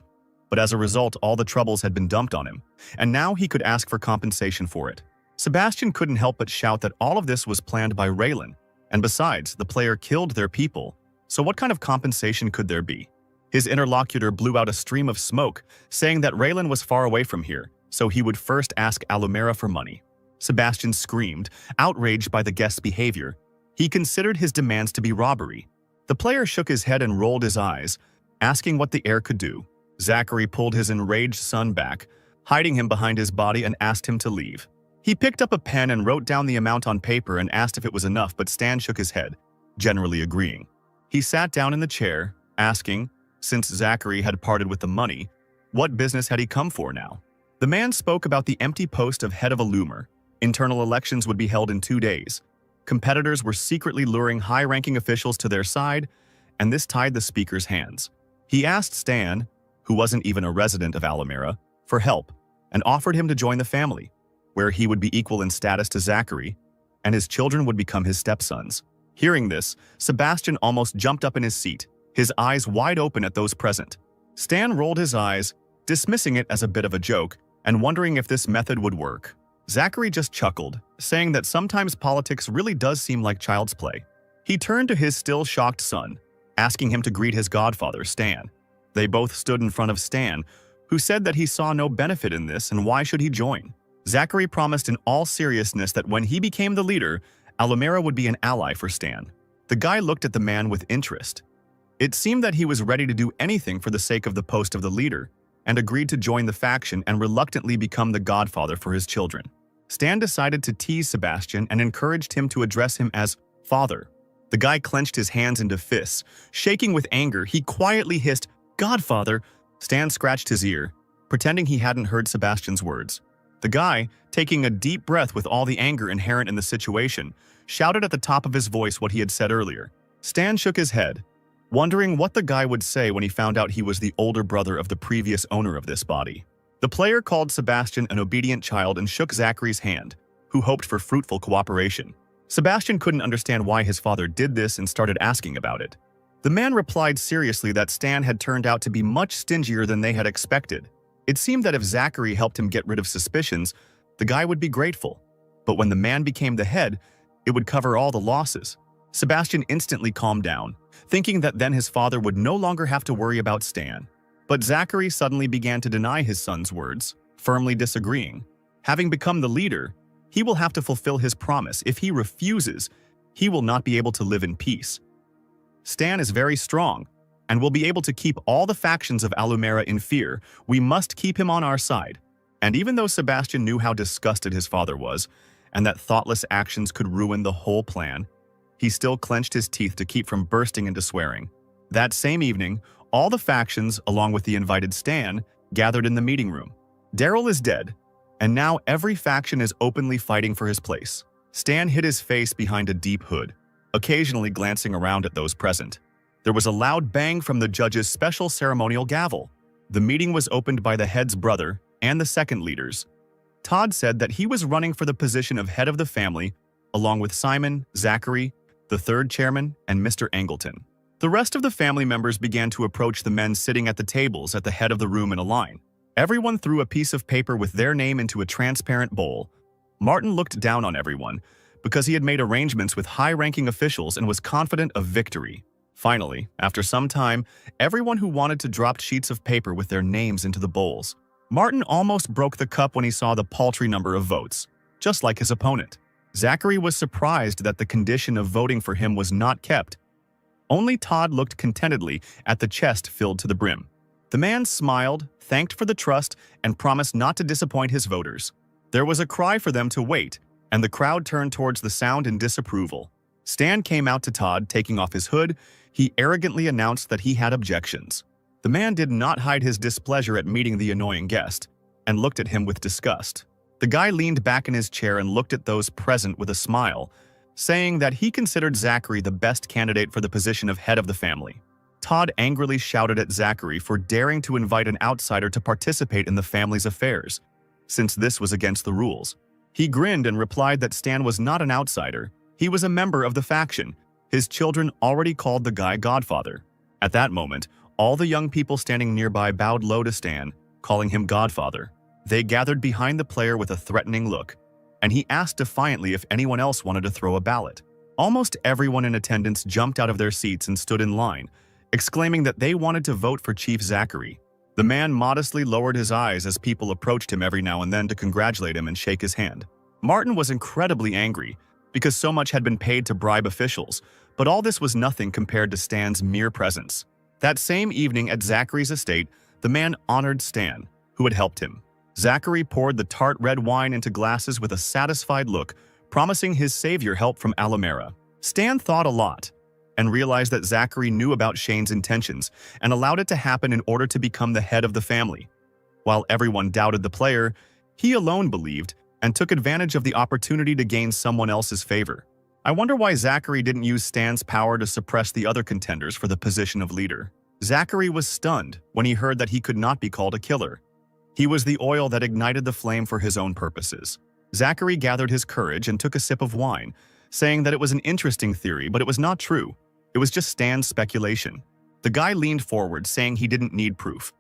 But as a result, all the troubles had been dumped on him, and now he could ask for compensation for it. Sebastian couldn't help but shout that all of this was planned by Raylan, and besides, the player killed their people, so what kind of compensation could there be? His interlocutor blew out a stream of smoke, saying that Raylan was far away from here, so he would first ask Alumera for money. Sebastian screamed, outraged by the guest's behavior. He considered his demands to be robbery. The player shook his head and rolled his eyes, asking what the heir could do. Zachary pulled his enraged son back, hiding him behind his body, and asked him to leave. He picked up a pen and wrote down the amount on paper and asked if it was enough, but Stan shook his head, generally agreeing. He sat down in the chair, asking, since Zachary had parted with the money, what business had he come for now? The man spoke about the empty post of head of a loomer. Internal elections would be held in 2 days. Competitors were secretly luring high-ranking officials to their side, and this tied the speaker's hands. He asked Stan, who wasn't even a resident of Alumera, for help, and offered him to join the family, where he would be equal in status to Zachary, and his children would become his stepsons. Hearing this, Sebastian almost jumped up in his seat, his eyes wide open at those present. Stan rolled his eyes, dismissing it as a bit of a joke, and wondering if this method would work. Zachary just chuckled, saying that sometimes politics really does seem like child's play. He turned to his still shocked son, asking him to greet his godfather, Stan. They both stood in front of Stan, who said that he saw no benefit in this and why should he join. Zachary promised in all seriousness that when he became the leader, Alumera would be an ally for Stan. The guy looked at the man with interest. It seemed that he was ready to do anything for the sake of the post of the leader, and agreed to join the faction and reluctantly become the godfather for his children. Stan decided to tease Sebastian and encouraged him to address him as father. The guy clenched his hands into fists. Shaking with anger, he quietly hissed, "Godfather!" Stan scratched his ear, pretending he hadn't heard Sebastian's words. The guy, taking a deep breath with all the anger inherent in the situation, shouted at the top of his voice what he had said earlier. Stan shook his head, wondering what the guy would say when he found out he was the older brother of the previous owner of this body. The player called Sebastian an obedient child and shook Zachary's hand, who hoped for fruitful cooperation. Sebastian couldn't understand why his father did this and started asking about it. The man replied seriously that Stan had turned out to be much stingier than they had expected. It seemed that if Zachary helped him get rid of suspicions, the guy would be grateful. But when the man became the head, it would cover all the losses. Sebastian instantly calmed down, thinking that then his father would no longer have to worry about Stan. But Zachary suddenly began to deny his son's words, firmly disagreeing. Having become the leader, he will have to fulfill his promise. If he refuses, he will not be able to live in peace. Stan is very strong, and will be able to keep all the factions of Alumera in fear. We must keep him on our side. And even though Sebastian knew how disgusted his father was, and that thoughtless actions could ruin the whole plan, he still clenched his teeth to keep from bursting into swearing. That same evening, all the factions, along with the invited Stan, gathered in the meeting room. Daryl is dead, and now every faction is openly fighting for his place. Stan hid his face behind a deep hood, occasionally glancing around at those present. There was a loud bang from the judge's special ceremonial gavel. The meeting was opened by the head's brother and the second leaders. Todd said that he was running for the position of head of the family, along with Simon, Zachary, the third chairman, and Mr. Angleton. The rest of the family members began to approach the men sitting at the tables at the head of the room in a line. Everyone threw a piece of paper with their name into a transparent bowl. Martin looked down on everyone, because he had made arrangements with high-ranking officials and was confident of victory. Finally, after some time, everyone who wanted to dropped sheets of paper with their names into the bowls. Martin almost broke the cup when he saw the paltry number of votes, just like his opponent. Zachary was surprised that the condition of voting for him was not kept. Only Todd looked contentedly at the chest filled to the brim. The man smiled, thanked for the trust, and promised not to disappoint his voters. There was a cry for them to wait, and the crowd turned towards the sound in disapproval. Stan came out to Todd, taking off his hood. He arrogantly announced that he had objections. The man did not hide his displeasure at meeting the annoying guest, and looked at him with disgust. The guy leaned back in his chair and looked at those present with a smile, saying that he considered Zachary the best candidate for the position of head of the family. Todd angrily shouted at Zachary for daring to invite an outsider to participate in the family's affairs, since this was against the rules. He grinned and replied that Stan was not an outsider. He was a member of the faction. His children already called the guy Godfather. At that moment, all the young people standing nearby bowed low to Stan, calling him Godfather. They gathered behind the player with a threatening look, and he asked defiantly if anyone else wanted to throw a ballot. Almost everyone in attendance jumped out of their seats and stood in line, exclaiming that they wanted to vote for Chief Zachary. The man modestly lowered his eyes as people approached him every now and then to congratulate him and shake his hand. Martin was incredibly angry because so much had been paid to bribe officials, but all this was nothing compared to Stan's mere presence. That same evening at Zachary's estate, the man honored Stan, who had helped him. Zachary poured the tart red wine into glasses with a satisfied look, promising his savior help from Alamera. Stan thought a lot and realized that Zachary knew about Shane's intentions and allowed it to happen in order to become the head of the family. While everyone doubted the player, he alone believed and took advantage of the opportunity to gain someone else's favor. I wonder why Zachary didn't use Stan's power to suppress the other contenders for the position of leader. Zachary was stunned when he heard that he could not be called a killer. He was the oil that ignited the flame for his own purposes. Zachary gathered his courage and took a sip of wine, saying that it was an interesting theory, but it was not true. It was just Stan's speculation. The guy leaned forward, saying he didn't need proof.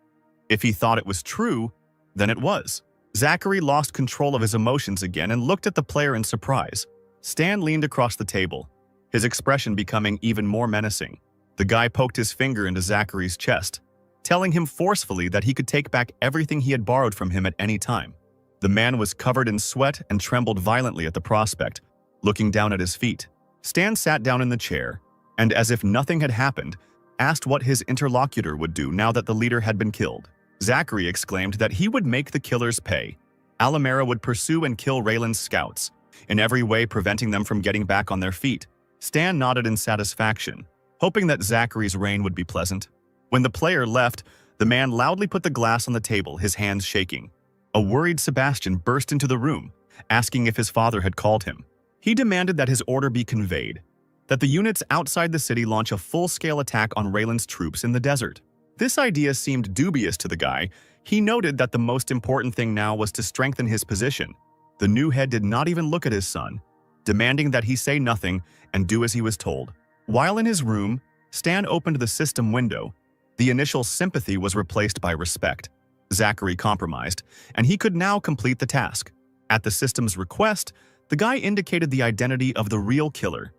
If he thought it was true, then it was. Zachary lost control of his emotions again and looked at the player in surprise. Stan leaned across the table, his expression becoming even more menacing. The guy poked his finger into Zachary's chest, telling him forcefully that he could take back everything he had borrowed from him at any time. The man was covered in sweat and trembled violently at the prospect, looking down at his feet. Stan sat down in the chair, and as if nothing had happened, asked what his interlocutor would do now that the leader had been killed. Zachary exclaimed that he would make the killers pay. Alamera would pursue and kill Raylan's scouts, in every way preventing them from getting back on their feet. Stan nodded in satisfaction, hoping that Zachary's reign would be pleasant. When the player left, the man loudly put the glass on the table, his hands shaking. A worried Sebastian burst into the room, asking if his father had called him. He demanded that his order be conveyed, that the units outside the city launch a full-scale attack on Raylan's troops in the desert. This idea seemed dubious to the guy. He noted that the most important thing now was to strengthen his position. The new head did not even look at his son, demanding that he say nothing and do as he was told. While in his room, Stan opened the system window. The initial sympathy was replaced by respect. Zachary compromised, and he could now complete the task. At the system's request, the guy indicated the identity of the real killer,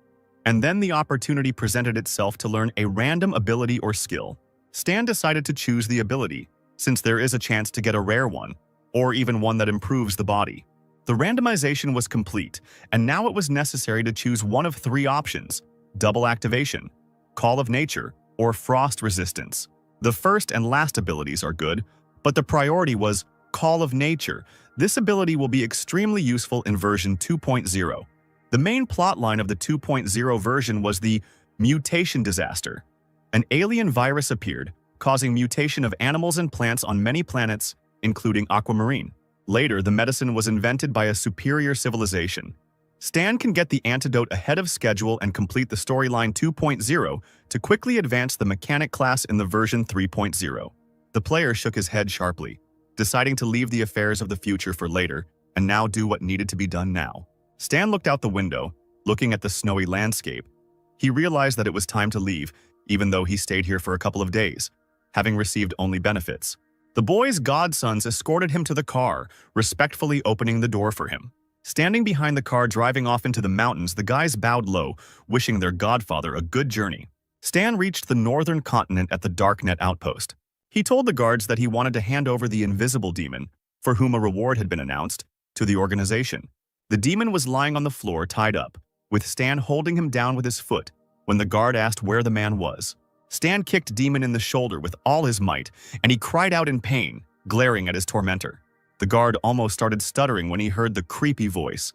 and then the opportunity presented itself to learn a random ability or skill. Stan decided to choose the ability, since there is a chance to get a rare one, or even one that improves the body. The randomization was complete, and now it was necessary to choose one of three options: double activation, call of nature, or frost resistance. The first and last abilities are good, but the priority was call of nature. This ability will be extremely useful in version 2.0. The main plotline of the 2.0 version was the mutation disaster. An alien virus appeared, causing mutation of animals and plants on many planets, including Aquamarine. Later, the medicine was invented by a superior civilization. Stan can get the antidote ahead of schedule and complete the storyline 2.0 to quickly advance the mechanic class in the version 3.0. The player shook his head sharply, deciding to leave the affairs of the future for later and now do what needed to be done now. Stan looked out the window, looking at the snowy landscape. He realized that it was time to leave, even though he stayed here for a couple of days, having received only benefits. The boy's godsons escorted him to the car, respectfully opening the door for him. Standing behind the car driving off into the mountains, the guys bowed low, wishing their godfather a good journey. Stan reached the northern continent at the Darknet outpost. He told the guards that he wanted to hand over the invisible demon, for whom a reward had been announced, to the organization. The demon was lying on the floor, tied up, with Stan holding him down with his foot when the guard asked where the man was. Stan kicked Demon in the shoulder with all his might, and he cried out in pain, glaring at his tormentor. The guard almost started stuttering when he heard the creepy voice.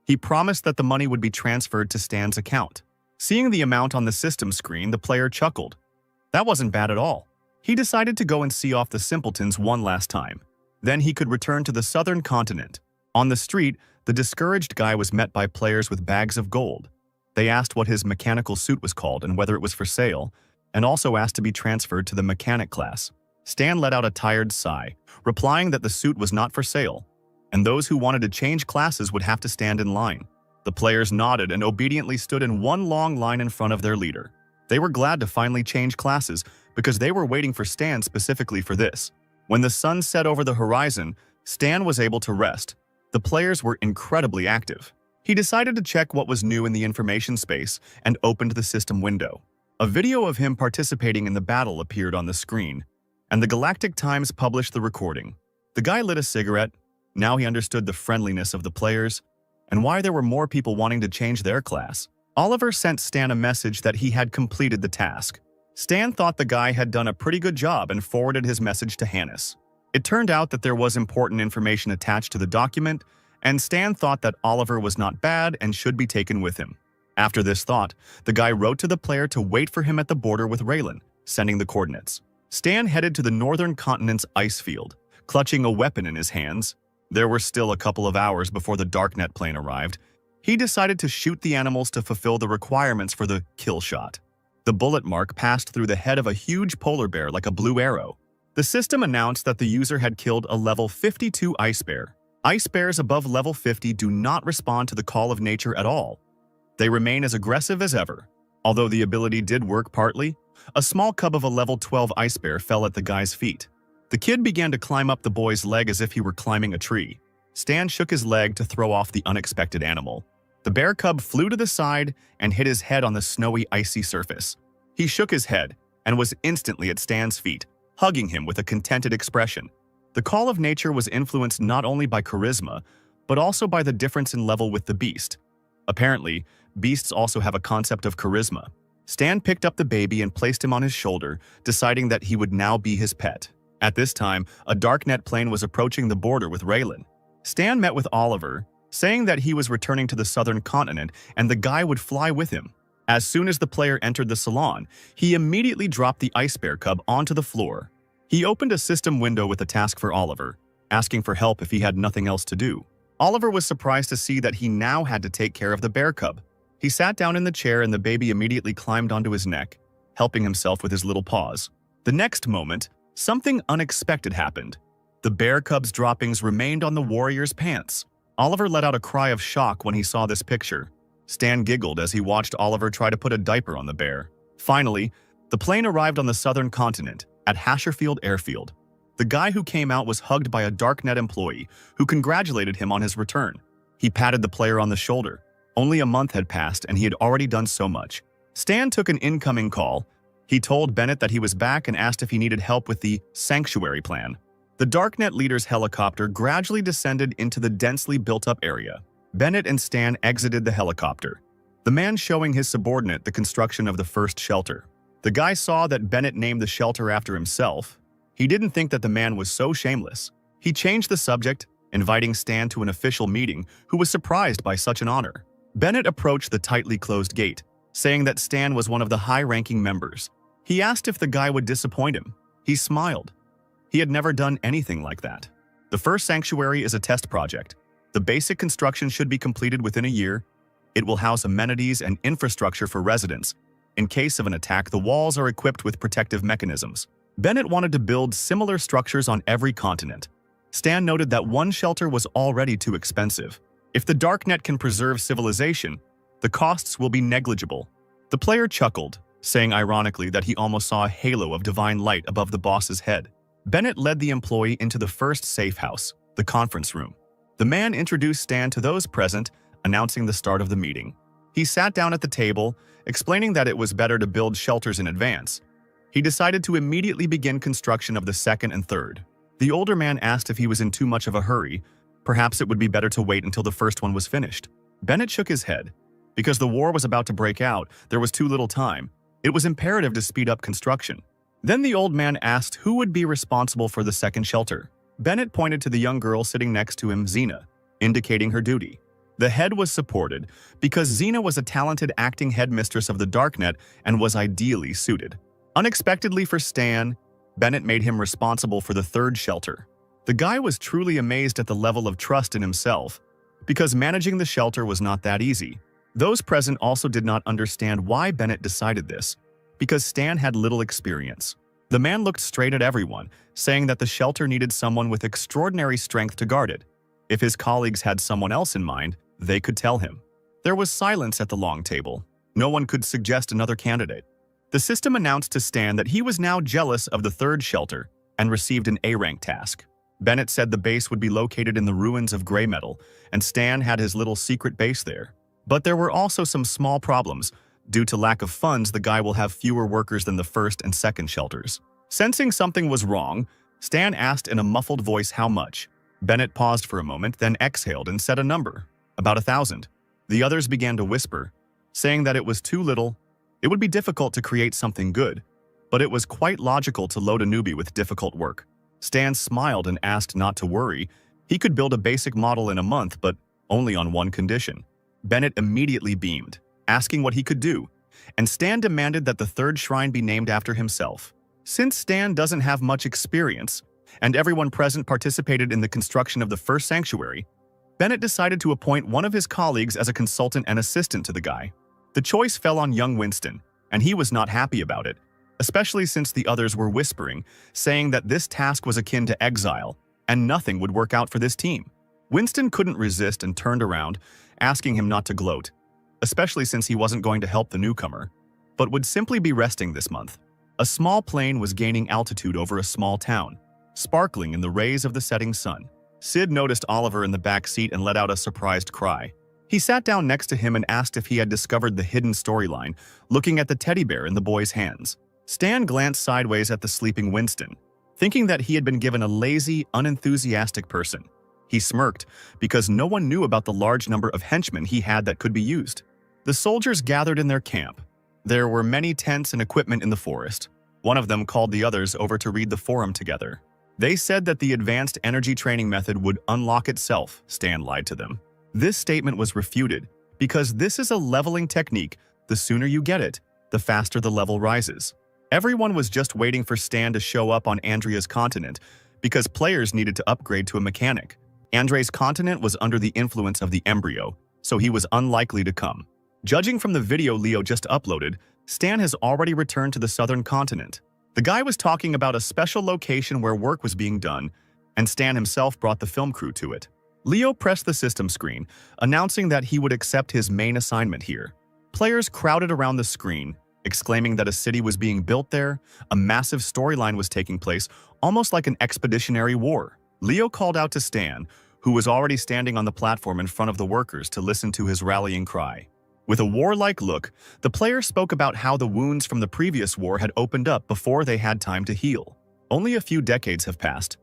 He promised that the money would be transferred to Stan's account. Seeing the amount on the system screen, the player chuckled. That wasn't bad at all. He decided to go and see off the simpletons one last time. Then he could return to the southern continent. On the street, the discouraged guy was met by players with bags of gold. They asked what his mechanical suit was called and whether it was for sale, and also asked to be transferred to the mechanic class. Stan let out a tired sigh, replying that the suit was not for sale, and those who wanted to change classes would have to stand in line. The players nodded and obediently stood in one long line in front of their leader. They were glad to finally change classes because they were waiting for Stan specifically for this. When the sun set over the horizon, Stan was able to rest. The players were incredibly active. He decided to check what was new in the information space and opened the system window. A video of him participating in the battle appeared on the screen, and the Galactic Times published the recording. The guy lit a cigarette. Now he understood the friendliness of the players and why there were more people wanting to change their class. Oliver sent Stan a message that he had completed the task. Stan thought the guy had done a pretty good job and forwarded his message to Hannes. It turned out that there was important information attached to the document, and Stan thought that Oliver was not bad and should be taken with him. After this thought, the guy wrote to the player to wait for him at the border with Raylan, sending the coordinates. Stan headed to the northern continent's ice field, clutching a weapon in his hands. There were still a couple of hours before the Darknet plane arrived. He decided to shoot the animals to fulfill the requirements for the kill shot. The bullet mark passed through the head of a huge polar bear like a blue arrow. The system announced that the user had killed a level 52 ice bear. Ice bears above level 50 do not respond to the call of nature at all. They remain as aggressive as ever. Although the ability did work partly, a small cub of a level 12 ice bear fell at the guy's feet. The kid began to climb up the boy's leg as if he were climbing a tree. Stan shook his leg to throw off the unexpected animal. The bear cub flew to the side and hit his head on the snowy, icy surface. He shook his head and was instantly at Stan's feet, hugging him with a contented expression. The call of nature was influenced not only by charisma, but also by the difference in level with the beast. Apparently, beasts also have a concept of charisma. Stan picked up the baby and placed him on his shoulder, deciding that he would now be his pet. At this time, a Darknet plane was approaching the border with Raylan. Stan met with Oliver, saying that he was returning to the southern continent and the guy would fly with him. As soon as the player entered the salon, he immediately dropped the ice bear cub onto the floor. He opened a system window with a task for Oliver, asking for help if he had nothing else to do. Oliver was surprised to see that he now had to take care of the bear cub. He sat down in the chair and the baby immediately climbed onto his neck, helping himself with his little paws. The next moment, something unexpected happened. The bear cub's droppings remained on the warrior's pants. Oliver let out a cry of shock when he saw this picture. Stan giggled as he watched Oliver try to put a diaper on the bear. Finally, the plane arrived on the southern continent, at Hasherfield Airfield. The guy who came out was hugged by a Darknet employee who congratulated him on his return. He patted the player on the shoulder. Only a month had passed and he had already done so much. Stan took an incoming call. He told Bennett that he was back and asked if he needed help with the Sanctuary plan. The Darknet leader's helicopter gradually descended into the densely built-up area. Bennett and Stan exited the helicopter, the man showing his subordinate the construction of the first shelter. The guy saw that Bennett named the shelter after himself. He didn't think that the man was so shameless. He changed the subject, inviting Stan to an official meeting, who was surprised by such an honor. Bennett approached the tightly closed gate, saying that Stan was one of the high-ranking members. He asked if the guy would disappoint him. He smiled. He had never done anything like that. The first sanctuary is a test project. The basic construction should be completed within a year. It will house amenities and infrastructure for residents. In case of an attack, the walls are equipped with protective mechanisms. Bennett wanted to build similar structures on every continent. Stan noted that one shelter was already too expensive. If the Darknet can preserve civilization, the costs will be negligible. The player chuckled, saying ironically that he almost saw a halo of divine light above the boss's head. Bennett led the employee into the first safe house, the conference room. The man introduced Stan to those present, announcing the start of the meeting. He sat down at the table, explaining that it was better to build shelters in advance. He decided to immediately begin construction of the second and third. The older man asked if he was in too much of a hurry. Perhaps it would be better to wait until the first one was finished. Bennett shook his head. Because the war was about to break out, there was too little time. It was imperative to speed up construction. Then the old man asked who would be responsible for the second shelter. Bennett pointed to the young girl sitting next to him, Xena, indicating her duty. The head was supported because Xena was a talented acting headmistress of the Darknet and was ideally suited. Unexpectedly for Stan, Bennett made him responsible for the third shelter. The guy was truly amazed at the level of trust in himself, because managing the shelter was not that easy. Those present also did not understand why Bennett decided this, because Stan had little experience. The man looked straight at everyone, saying that the shelter needed someone with extraordinary strength to guard it. If his colleagues had someone else in mind, they could tell him. There was silence at the long table. No one could suggest another candidate. The system announced to Stan that he was now jealous of the third shelter and received an A-rank task. Bennett said the base would be located in the ruins of Grey Metal, and Stan had his little secret base there. But there were also some small problems. Due to lack of funds, the guy will have fewer workers than the first and second shelters. Sensing something was wrong, Stan asked in a muffled voice how much. Bennett paused for a moment, then exhaled and said a number, about 1,000. The others began to whisper, saying that it was too little. It would be difficult to create something good, but it was quite logical to load a newbie with difficult work. Stan smiled and asked not to worry. He could build a basic model in a month, but only on one condition. Bennett immediately beamed, asking what he could do, and Stan demanded that the third shrine be named after himself. Since Stan doesn't have much experience, and everyone present participated in the construction of the first sanctuary, Bennett decided to appoint one of his colleagues as a consultant and assistant to the guy. The choice fell on young Winston, and he was not happy about it, especially since the others were whispering, saying that this task was akin to exile, and nothing would work out for this team. Winston couldn't resist and turned around, asking him not to gloat, especially since he wasn't going to help the newcomer, but would simply be resting this month. A small plane was gaining altitude over a small town, sparkling in the rays of the setting sun. Sid noticed Oliver in the back seat and let out a surprised cry. He sat down next to him and asked if he had discovered the hidden storyline, looking at the teddy bear in the boy's hands. Stan glanced sideways at the sleeping Winston, thinking that he had been given a lazy, unenthusiastic person. He smirked because no one knew about the large number of henchmen he had that could be used. The soldiers gathered in their camp. There were many tents and equipment in the forest. One of them called the others over to read the forum together. They said that the advanced energy training method would unlock itself. Stan lied to them. This statement was refuted because this is a leveling technique. The sooner you get it, the faster the level rises. Everyone was just waiting for Stan to show up on Andrea's continent because players needed to upgrade to a mechanic. Andre's continent was under the influence of the embryo, so he was unlikely to come. Judging from the video Leo just uploaded, Stan has already returned to the southern continent. The guy was talking about a special location where work was being done, and Stan himself brought the film crew to it. Leo pressed the system screen, announcing that he would accept his main assignment here. Players crowded around the screen, exclaiming that a city was being built there, a massive storyline was taking place, almost like an expeditionary war. Leo called out to Stan, who was already standing on the platform in front of the workers, to listen to his rallying cry. With a warlike look, the player spoke about how the wounds from the previous war had opened up before they had time to heal. Only a few decades have passed,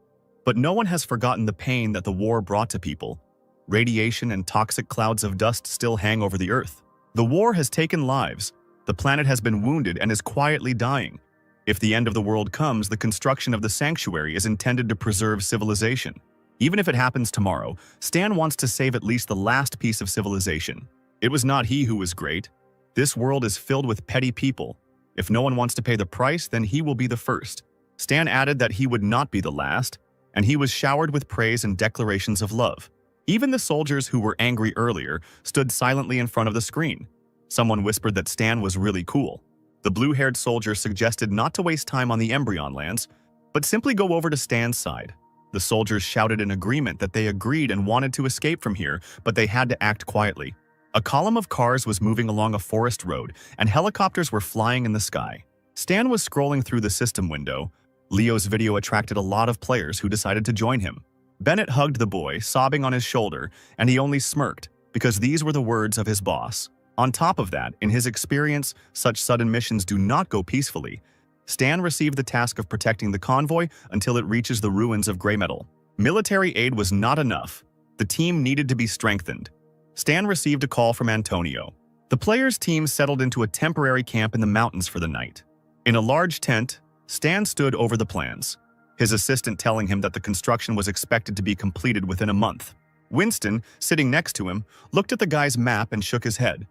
but no one has forgotten the pain that the war brought to people. Radiation and toxic clouds of dust still hang over the earth. The war has taken lives. The planet has been wounded and is quietly dying. If the end of the world comes, the construction of the sanctuary is intended to preserve civilization. Even if it happens tomorrow, Stan wants to save at least the last piece of civilization. It was not he who was great. This world is filled with petty people. If no one wants to pay the price, then he will be the first. Stan added that he would not be the last, and he was showered with praise and declarations of love. Even the soldiers who were angry earlier stood silently in front of the screen. Someone whispered that Stan was really cool. The blue-haired soldier suggested not to waste time on the Embryon lands, but simply go over to Stan's side. The soldiers shouted in agreement that they agreed and wanted to escape from here, but they had to act quietly. A column of cars was moving along a forest road, and helicopters were flying in the sky. Stan was scrolling through the system window. Leo's video attracted a lot of players who decided to join him. Bennett hugged the boy, sobbing on his shoulder, and he only smirked, because these were the words of his boss. On top of that, in his experience, such sudden missions do not go peacefully. Stan received the task of protecting the convoy until it reaches the ruins of Grey Metal. Military aid was not enough. The team needed to be strengthened. Stan received a call from Antonio. The players' team settled into a temporary camp in the mountains for the night. In a large tent, Stan stood over the plans, his assistant telling him that the construction was expected to be completed within a month. Winston, sitting next to him, looked at the guy's map and shook his head.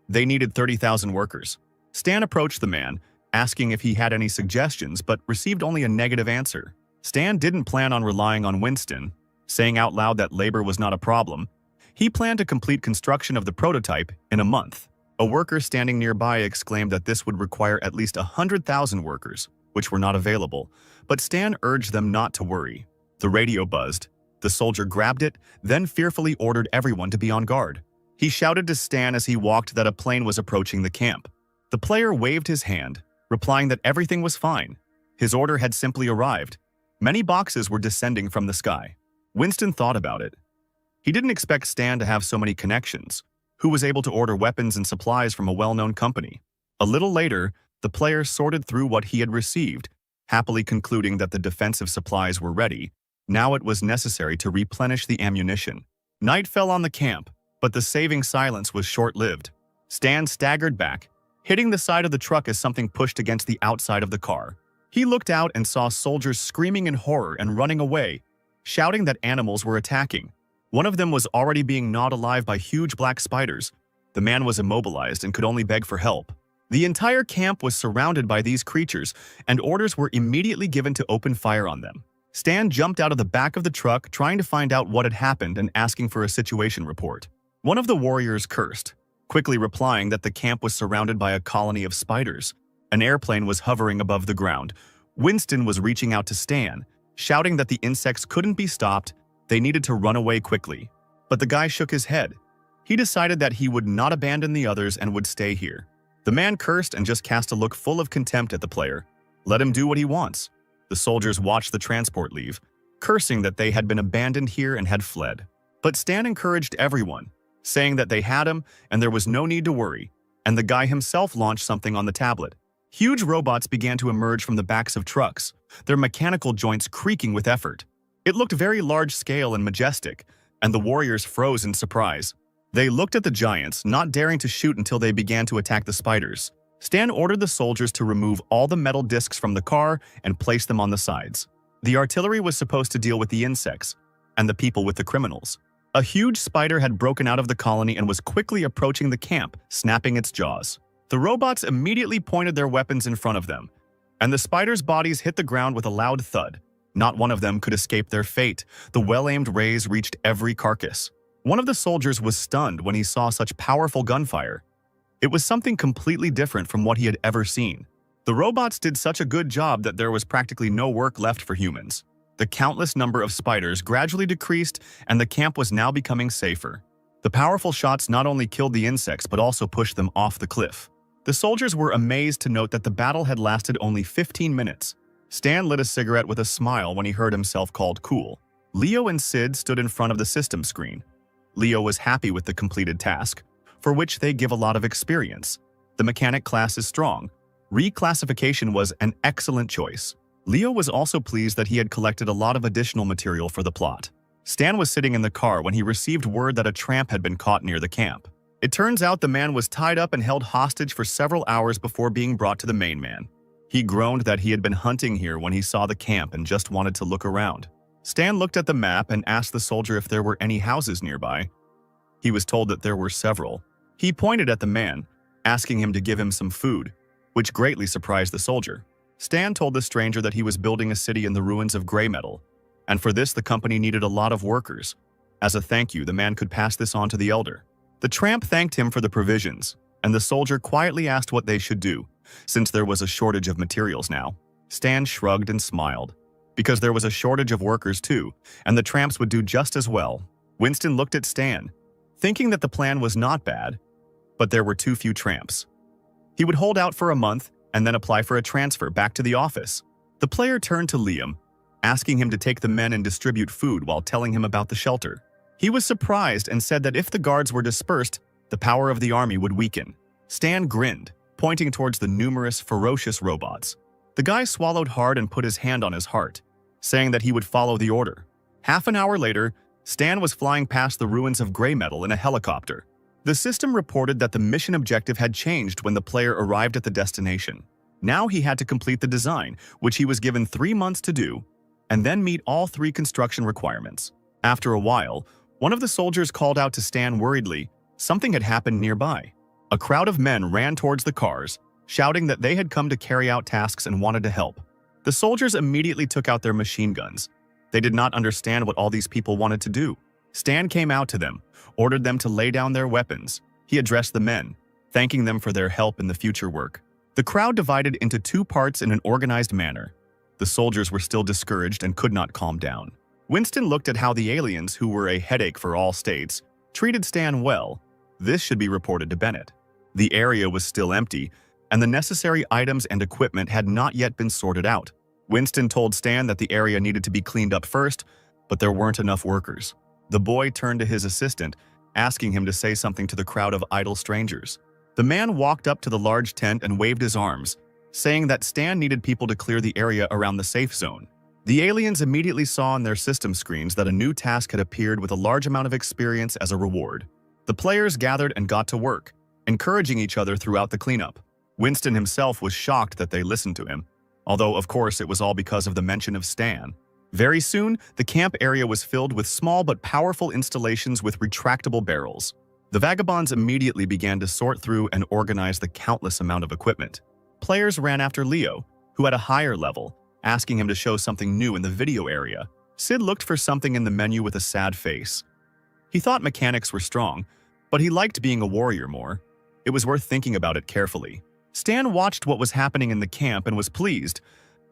They needed 30,000 workers. Stan approached the man, asking if he had any suggestions, but received only a negative answer. Stan didn't plan on relying on Winston, saying out loud that labor was not a problem. He planned to complete construction of the prototype in a month. A worker standing nearby exclaimed that this would require at least 100,000 workers, which were not available, but Stan urged them not to worry. The radio buzzed. The soldier grabbed it, then fearfully ordered everyone to be on guard. He shouted to Stan as he walked that a plane was approaching the camp. The player waved his hand, replying that everything was fine. His order had simply arrived. Many boxes were descending from the sky. Winston thought about it. He didn't expect Stan to have so many connections, who was able to order weapons and supplies from a well-known company. A little later, the player sorted through what he had received, happily concluding that the defensive supplies were ready. Now it was necessary to replenish the ammunition. Night fell on the camp, but the saving silence was short-lived. Stan staggered back, hitting the side of the truck as something pushed against the outside of the car. He looked out and saw soldiers screaming in horror and running away, shouting that animals were attacking. One of them was already being gnawed alive by huge black spiders. The man was immobilized and could only beg for help. The entire camp was surrounded by these creatures, and orders were immediately given to open fire on them. Stan jumped out of the back of the truck, trying to find out what had happened and asking for a situation report. One of the warriors cursed, quickly replying that the camp was surrounded by a colony of spiders. An airplane was hovering above the ground. Winston was reaching out to Stan, shouting that the insects couldn't be stopped, they needed to run away quickly. But the guy shook his head. He decided that he would not abandon the others and would stay here. The man cursed and just cast a look full of contempt at the player. Let him do what he wants. The soldiers watched the transport leave, cursing that they had been abandoned here and had fled. But Stan encouraged everyone, saying that they had him and there was no need to worry, and the guy himself launched something on the tablet. Huge robots began to emerge from the backs of trucks, their mechanical joints creaking with effort. It looked very large-scale and majestic, and the warriors froze in surprise. They looked at the giants, not daring to shoot until they began to attack the spiders. Stan ordered the soldiers to remove all the metal discs from the car and place them on the sides. The artillery was supposed to deal with the insects, and the people with the criminals. A huge spider had broken out of the colony and was quickly approaching the camp, snapping its jaws. The robots immediately pointed their weapons in front of them, and the spiders' bodies hit the ground with a loud thud. Not one of them could escape their fate. The well-aimed rays reached every carcass. One of the soldiers was stunned when he saw such powerful gunfire. It was something completely different from what he had ever seen. The robots did such a good job that there was practically no work left for humans. The countless number of spiders gradually decreased, and the camp was now becoming safer. The powerful shots not only killed the insects but also pushed them off the cliff. The soldiers were amazed to note that the battle had lasted only 15 minutes. Stan lit a cigarette with a smile when he heard himself called cool. Leo and Sid stood in front of the system screen. Leo was happy with the completed task, for which they give a lot of experience. The mechanic class is strong. Reclassification was an excellent choice. Leo was also pleased that he had collected a lot of additional material for the plot. Stan was sitting in the car when he received word that a tramp had been caught near the camp. It turns out the man was tied up and held hostage for several hours before being brought to the main man. He groaned that he had been hunting here when he saw the camp and just wanted to look around. Stan looked at the map and asked the soldier if there were any houses nearby. He was told that there were several. He pointed at the man, asking him to give him some food, which greatly surprised the soldier. Stan told the stranger that he was building a city in the ruins of gray metal, and for this the company needed a lot of workers. As a thank you, the man could pass this on to the elder. The tramp thanked him for the provisions, and the soldier quietly asked what they should do, since there was a shortage of materials now. Stan shrugged and smiled, because there was a shortage of workers too, and the tramps would do just as well. Winston looked at Stan, thinking that the plan was not bad, but there were too few tramps. He would hold out for a month and then apply for a transfer back to the office. The player turned to Liam, asking him to take the men and distribute food while telling him about the shelter. He was surprised and said that if the guards were dispersed, the power of the army would weaken. Stan grinned, pointing towards the numerous, ferocious robots. The guy swallowed hard and put his hand on his heart, saying that he would follow the order. Half an hour later, Stan was flying past the ruins of gray metal in a helicopter. The system reported that the mission objective had changed when the player arrived at the destination. Now he had to complete the design, which he was given 3 months to do, and then meet all 3 construction requirements. After a while, one of the soldiers called out to Stan worriedly. Something had happened nearby. A crowd of men ran towards the cars, shouting that they had come to carry out tasks and wanted to help. The soldiers immediately took out their machine guns. They did not understand what all these people wanted to do. Stan came out to them, ordered them to lay down their weapons. He addressed the men, thanking them for their help in the future work. The crowd divided into 2 parts in an organized manner. The soldiers were still discouraged and could not calm down. Winston looked at how the aliens, who were a headache for all states, treated Stan well. This should be reported to Bennett. The area was still empty, and the necessary items and equipment had not yet been sorted out. Winston told Stan that the area needed to be cleaned up first, but there weren't enough workers. The boy turned to his assistant, asking him to say something to the crowd of idle strangers. The man walked up to the large tent and waved his arms, saying that Stan needed people to clear the area around the safe zone. The aliens immediately saw on their system screens that a new task had appeared with a large amount of experience as a reward. The players gathered and got to work, encouraging each other throughout the cleanup. Winston himself was shocked that they listened to him, although of course it was all because of the mention of Stan. Very soon, the camp area was filled with small but powerful installations with retractable barrels. The vagabonds immediately began to sort through and organize the countless amount of equipment. Players ran after Leo, who had a higher level, asking him to show something new in the video area. Sid looked for something in the menu with a sad face. He thought mechanics were strong, but he liked being a warrior more. It was worth thinking about it carefully. Stan watched what was happening in the camp and was pleased.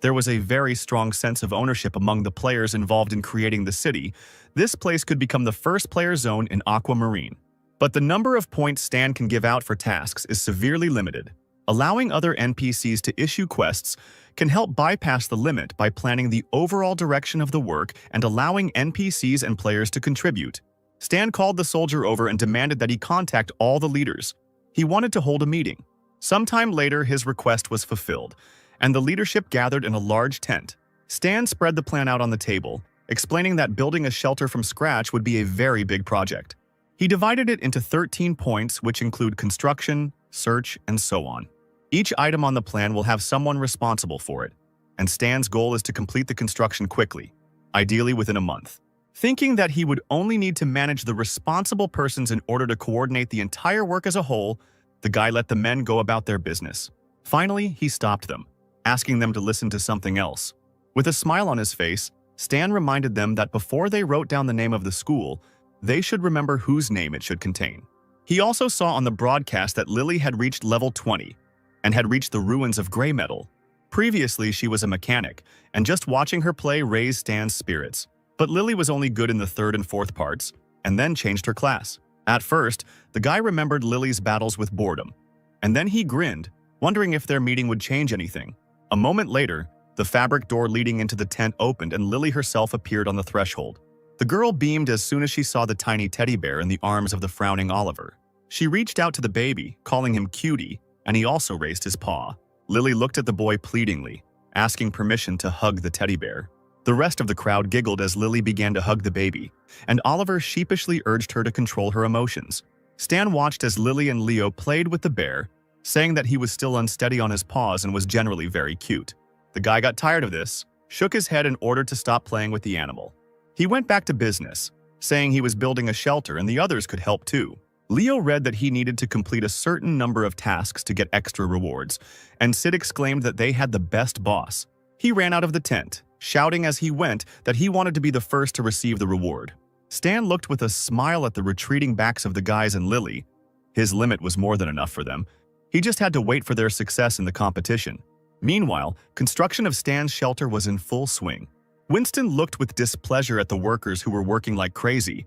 There was a very strong sense of ownership among the players involved in creating the city. This place could become the first player zone in Aquamarine. But the number of points Stan can give out for tasks is severely limited. Allowing other NPCs to issue quests can help bypass the limit by planning the overall direction of the work and allowing NPCs and players to contribute. Stan called the soldier over and demanded that he contact all the leaders. He wanted to hold a meeting. Sometime later, his request was fulfilled, and the leadership gathered in a large tent. Stan spread the plan out on the table, explaining that building a shelter from scratch would be a very big project. He divided it into 13 points, which include construction, search, and so on. Each item on the plan will have someone responsible for it, and Stan's goal is to complete the construction quickly, ideally within a month. Thinking that he would only need to manage the responsible persons in order to coordinate the entire work as a whole, the guy let the men go about their business. Finally, he stopped them, asking them to listen to something else. With a smile on his face, Stan reminded them that before they wrote down the name of the school, they should remember whose name it should contain. He also saw on the broadcast that Lily had reached level 20 and had reached the ruins of Grey Metal. Previously, she was a mechanic, and just watching her play raised Stan's spirits. But Lily was only good in the third and fourth parts, and then changed her class. At first, the guy remembered Lily's battles with boredom, and then he grinned, wondering if their meeting would change anything. A moment later, the fabric door leading into the tent opened and Lily herself appeared on the threshold. The girl beamed as soon as she saw the tiny teddy bear in the arms of the frowning Oliver. She reached out to the baby, calling him Cutie, and he also raised his paw. Lily looked at the boy pleadingly, asking permission to hug the teddy bear. The rest of the crowd giggled as Lily began to hug the baby, and Oliver sheepishly urged her to control her emotions. Stan watched as Lily and Leo played with the bear, saying that he was still unsteady on his paws and was generally very cute. The guy got tired of this, shook his head in order to stop playing with the animal. He went back to business, saying he was building a shelter and the others could help too. Leo read that he needed to complete a certain number of tasks to get extra rewards, and Sid exclaimed that they had the best boss. He ran out of the tent, shouting as he went that he wanted to be the first to receive the reward. Stan looked with a smile at the retreating backs of the guys and Lily. His limit was more than enough for them. He just had to wait for their success in the competition. Meanwhile, construction of Stan's shelter was in full swing. Winston looked with displeasure at the workers who were working like crazy,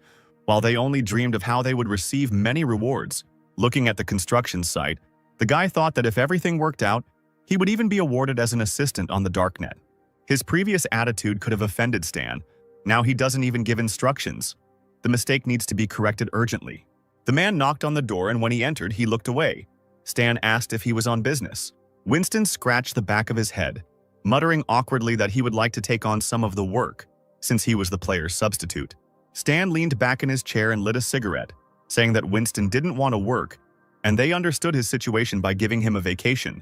while they only dreamed of how they would receive many rewards. Looking at the construction site, the guy thought that if everything worked out, he would even be awarded as an assistant on the darknet. His previous attitude could have offended Stan. Now he doesn't even give instructions. The mistake needs to be corrected urgently. The man knocked on the door, and when he entered, he looked away. Stan asked if he was on business. Winston scratched the back of his head, muttering awkwardly that he would like to take on some of the work, since he was the player's substitute. Stan leaned back in his chair and lit a cigarette, saying that Winston didn't want to work, and they understood his situation by giving him a vacation.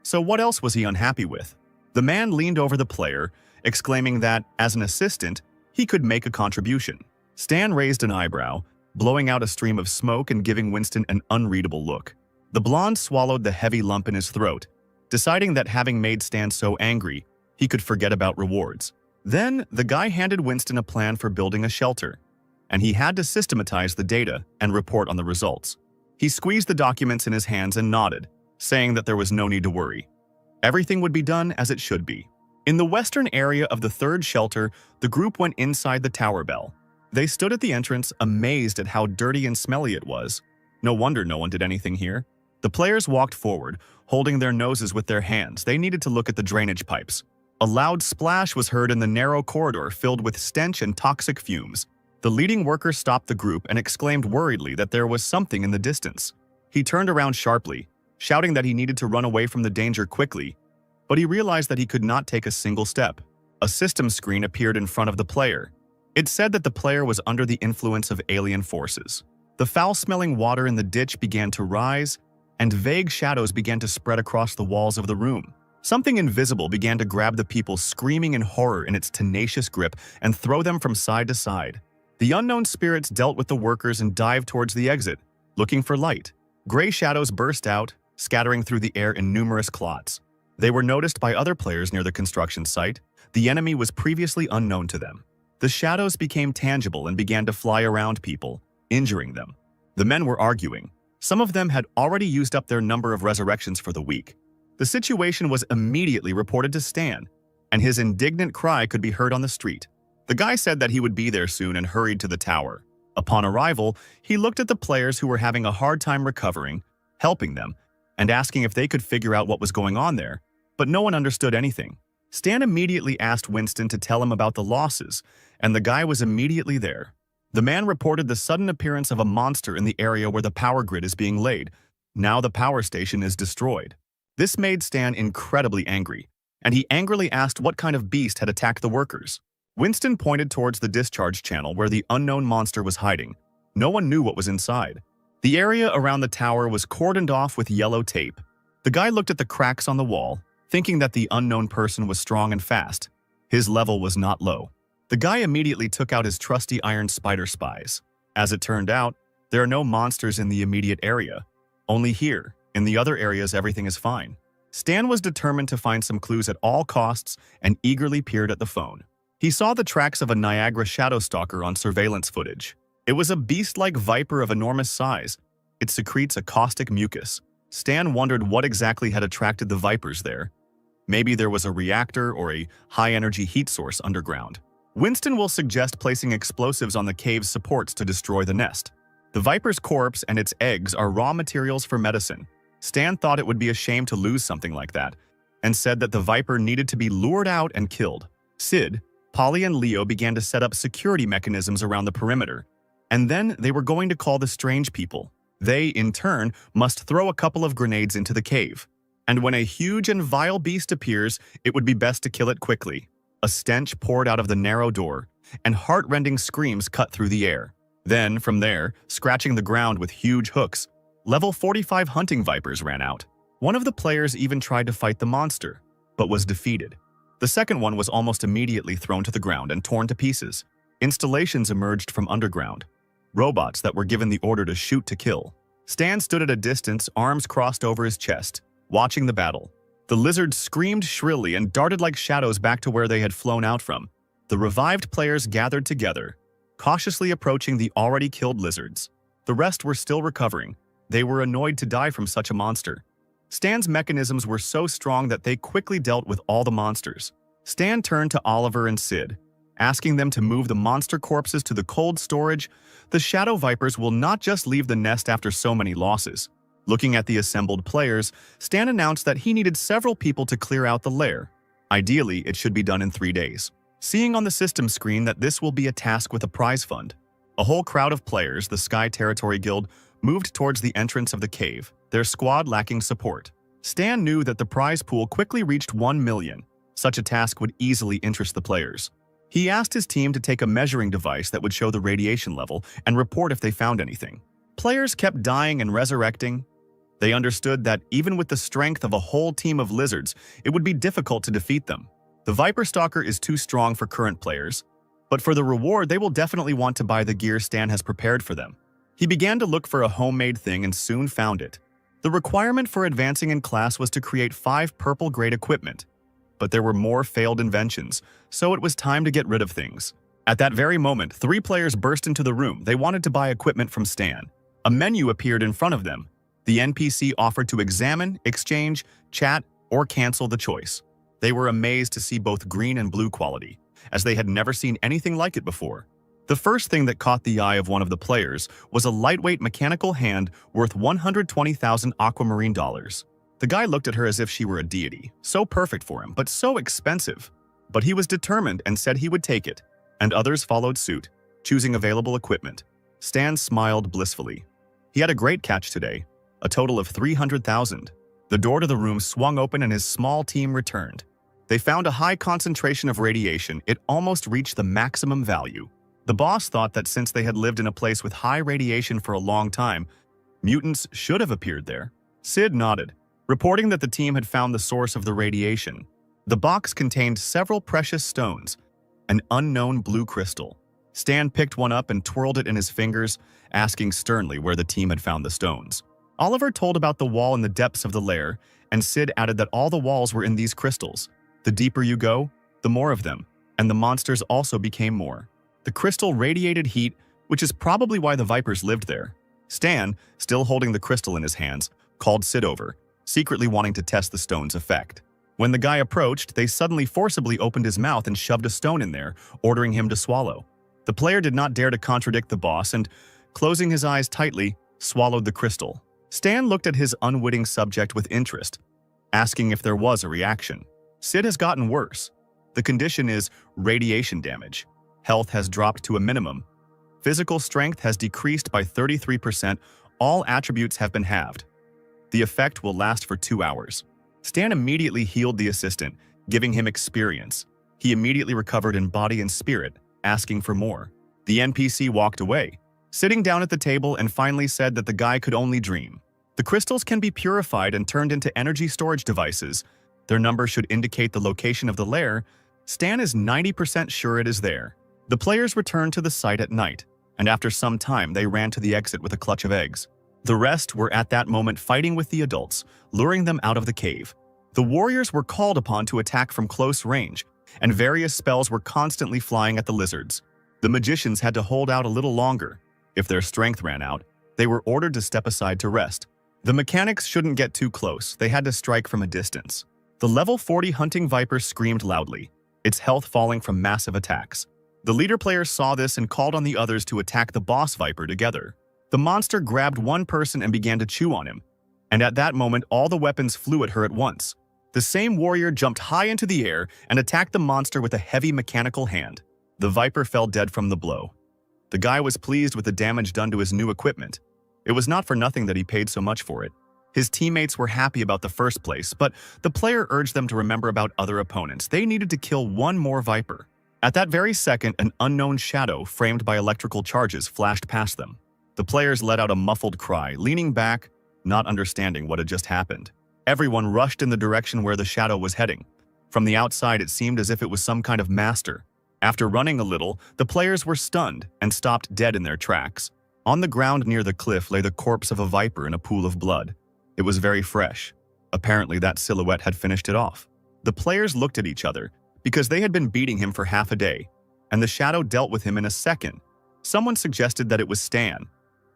So what else was he unhappy with? The man leaned over the player, exclaiming that, as an assistant, he could make a contribution. Stan raised an eyebrow, blowing out a stream of smoke and giving Winston an unreadable look. The blonde swallowed the heavy lump in his throat, deciding that having made Stan so angry, he could forget about rewards. Then, the guy handed Winston a plan for building a shelter, and he had to systematize the data and report on the results. He squeezed the documents in his hands and nodded, saying that there was no need to worry. Everything would be done as it should be. In the western area of the third shelter, the group went inside the tower bell. They stood at the entrance, amazed at how dirty and smelly it was. No wonder no one did anything here. The players walked forward, holding their noses with their hands. They needed to look at the drainage pipes. A loud splash was heard in the narrow corridor filled with stench and toxic fumes. The leading worker stopped the group and exclaimed worriedly that there was something in the distance. He turned around sharply, shouting that he needed to run away from the danger quickly. but he realized that he could not take a single step. A system screen appeared in front of the player. It said that the player was under the influence of alien forces. The foul-smelling water in the ditch began to rise, and vague shadows began to spread across the walls of the room. Something invisible began to grab the people, screaming in horror in its tenacious grip and throw them from side to side. The unknown spirits dealt with the workers and dived towards the exit, looking for light. Gray shadows burst out, scattering through the air in numerous clots. They were noticed by other players near the construction site. The enemy was previously unknown to them. The shadows became tangible and began to fly around people, injuring them. The men were arguing. Some of them had already used up their number of resurrections for the week. The situation was immediately reported to Stan, and his indignant cry could be heard on the street. The guy said that he would be there soon and hurried to the tower. Upon arrival, he looked at the players who were having a hard time recovering, helping them, and asking if they could figure out what was going on there, but no one understood anything. Stan immediately asked Winston to tell him about the losses, and the guy was immediately there. The man reported the sudden appearance of a monster in the area where the power grid is being laid. Now the power station is destroyed. This made Stan incredibly angry, and he angrily asked what kind of beast had attacked the workers. Winston pointed towards the discharge channel where the unknown monster was hiding. No one knew what was inside. The area around the tower was cordoned off with yellow tape. The guy looked at the cracks on the wall, thinking that the unknown person was strong and fast. His level was not low. The guy immediately took out his trusty iron spider spies. As it turned out, there are no monsters in the immediate area. Only here. In the other areas, everything is fine. Stan was determined to find some clues at all costs and eagerly peered at the phone. He saw the tracks of a Niagara shadow stalker on surveillance footage. It was a beast-like viper of enormous size. It secretes a caustic mucus. Stan wondered what exactly had attracted the vipers there. Maybe there was a reactor or a high-energy heat source underground. Winston will suggest placing explosives on the cave's supports to destroy the nest. The viper's corpse and its eggs are raw materials for medicine. Stan thought it would be a shame to lose something like that, and said that the viper needed to be lured out and killed. Sid, Polly, and Leo began to set up security mechanisms around the perimeter, and then they were going to call the strange people. They, in turn, must throw a couple of grenades into the cave. And when a huge and vile beast appears, it would be best to kill it quickly. A stench poured out of the narrow door, and heart-rending screams cut through the air. Then, from there, scratching the ground with huge hooks, level 45 hunting vipers ran out. One of the players even tried to fight the monster, but was defeated. The second one was almost immediately thrown to the ground and torn to pieces. Installations emerged from underground. Robots that were given the order to shoot to kill. Stan stood at a distance, arms crossed over his chest, watching the battle. The lizards screamed shrilly and darted like shadows back to where they had flown out from. The revived players gathered together, cautiously approaching the already killed lizards. The rest were still recovering. They were annoyed to die from such a monster. Stan's mechanisms were so strong that they quickly dealt with all the monsters. Stan turned to Oliver and Sid, asking them to move the monster corpses to the cold storage. The shadow vipers will not just leave the nest after so many losses. Looking at the assembled players, Stan announced that he needed several people to clear out the lair. Ideally, it should be done in 3 days. Seeing on the system screen that this will be a task with a prize fund, a whole crowd of players, the Sky Territory Guild, moved towards the entrance of the cave, their squad lacking support. Stan knew that the prize pool quickly reached 1 million. Such a task would easily interest the players. He asked his team to take a measuring device that would show the radiation level and report if they found anything. Players kept dying and resurrecting. They understood that even with the strength of a whole team of lizards, it would be difficult to defeat them. The Viper Stalker is too strong for current players, but for the reward they will definitely want to buy the gear Stan has prepared for them. He began to look for a homemade thing and soon found it. The requirement for advancing in class was to create 5 purple-grade equipment, but there were more failed inventions, so it was time to get rid of things. At that very moment, 3 players burst into the room. They wanted to buy equipment from Stan. A menu appeared in front of them. The NPC offered to examine, exchange, chat, or cancel the choice. They were amazed to see both green and blue quality, as they had never seen anything like it before. The first thing that caught the eye of one of the players was a lightweight mechanical hand worth 120,000 aquamarine dollars. The guy looked at her as if she were a deity, so perfect for him, but so expensive. But he was determined and said he would take it, and others followed suit, choosing available equipment. Stan smiled blissfully. He had a great catch today, a total of 300,000. The door to the room swung open and his small team returned. They found a high concentration of radiation. It almost reached the maximum value. The boss thought that since they had lived in a place with high radiation for a long time, mutants should have appeared there. Sid nodded, reporting that the team had found the source of the radiation. The box contained several precious stones, an unknown blue crystal. Stan picked one up and twirled it in his fingers, asking sternly where the team had found the stones. Oliver told about the wall in the depths of the lair, and Sid added that all the walls were in these crystals. The deeper you go, the more of them, and the monsters also became more. The crystal radiated heat, which is probably why the Vipers lived there. Stan, still holding the crystal in his hands, called Sid over, secretly wanting to test the stone's effect. When the guy approached, they suddenly forcibly opened his mouth and shoved a stone in there, ordering him to swallow. The player did not dare to contradict the boss and, closing his eyes tightly, swallowed the crystal. Stan looked at his unwitting subject with interest, asking if there was a reaction. Sid has gotten worse. The condition is radiation damage. Health has dropped to a minimum. Physical strength has decreased by 33%. All attributes have been halved. The effect will last for 2 hours. Stan immediately healed the assistant, giving him experience. He immediately recovered in body and spirit, asking for more. The NPC walked away, sitting down at the table, and finally said that the guy could only dream. The crystals can be purified and turned into energy storage devices. Their number should indicate the location of the lair. Stan is 90% sure it is there. The players returned to the site at night, and after some time they ran to the exit with a clutch of eggs. The rest were at that moment fighting with the adults, luring them out of the cave. The warriors were called upon to attack from close range, and various spells were constantly flying at the lizards. The magicians had to hold out a little longer. If their strength ran out, they were ordered to step aside to rest. The mechanics shouldn't get too close. They had to strike from a distance. The level 40 hunting viper screamed loudly, its health falling from massive attacks. The leader player saw this and called on the others to attack the boss viper together. The monster grabbed one person and began to chew on him, and at that moment all the weapons flew at her at once. The same warrior jumped high into the air and attacked the monster with a heavy mechanical hand. The viper fell dead from the blow. The guy was pleased with the damage done to his new equipment. It was not for nothing that he paid so much for it. His teammates were happy about the first place, but the player urged them to remember about other opponents. They needed to kill one more viper. At that very second, an unknown shadow framed by electrical charges flashed past them. The players let out a muffled cry, leaning back, not understanding what had just happened. Everyone rushed in the direction where the shadow was heading. From the outside, it seemed as if it was some kind of master. After running a little, the players were stunned and stopped dead in their tracks. On the ground near the cliff lay the corpse of a viper in a pool of blood. It was very fresh. Apparently, that silhouette had finished it off. The players looked at each other, because they had been beating him for half a day, and the shadow dealt with him in a second. Someone suggested that it was Stan,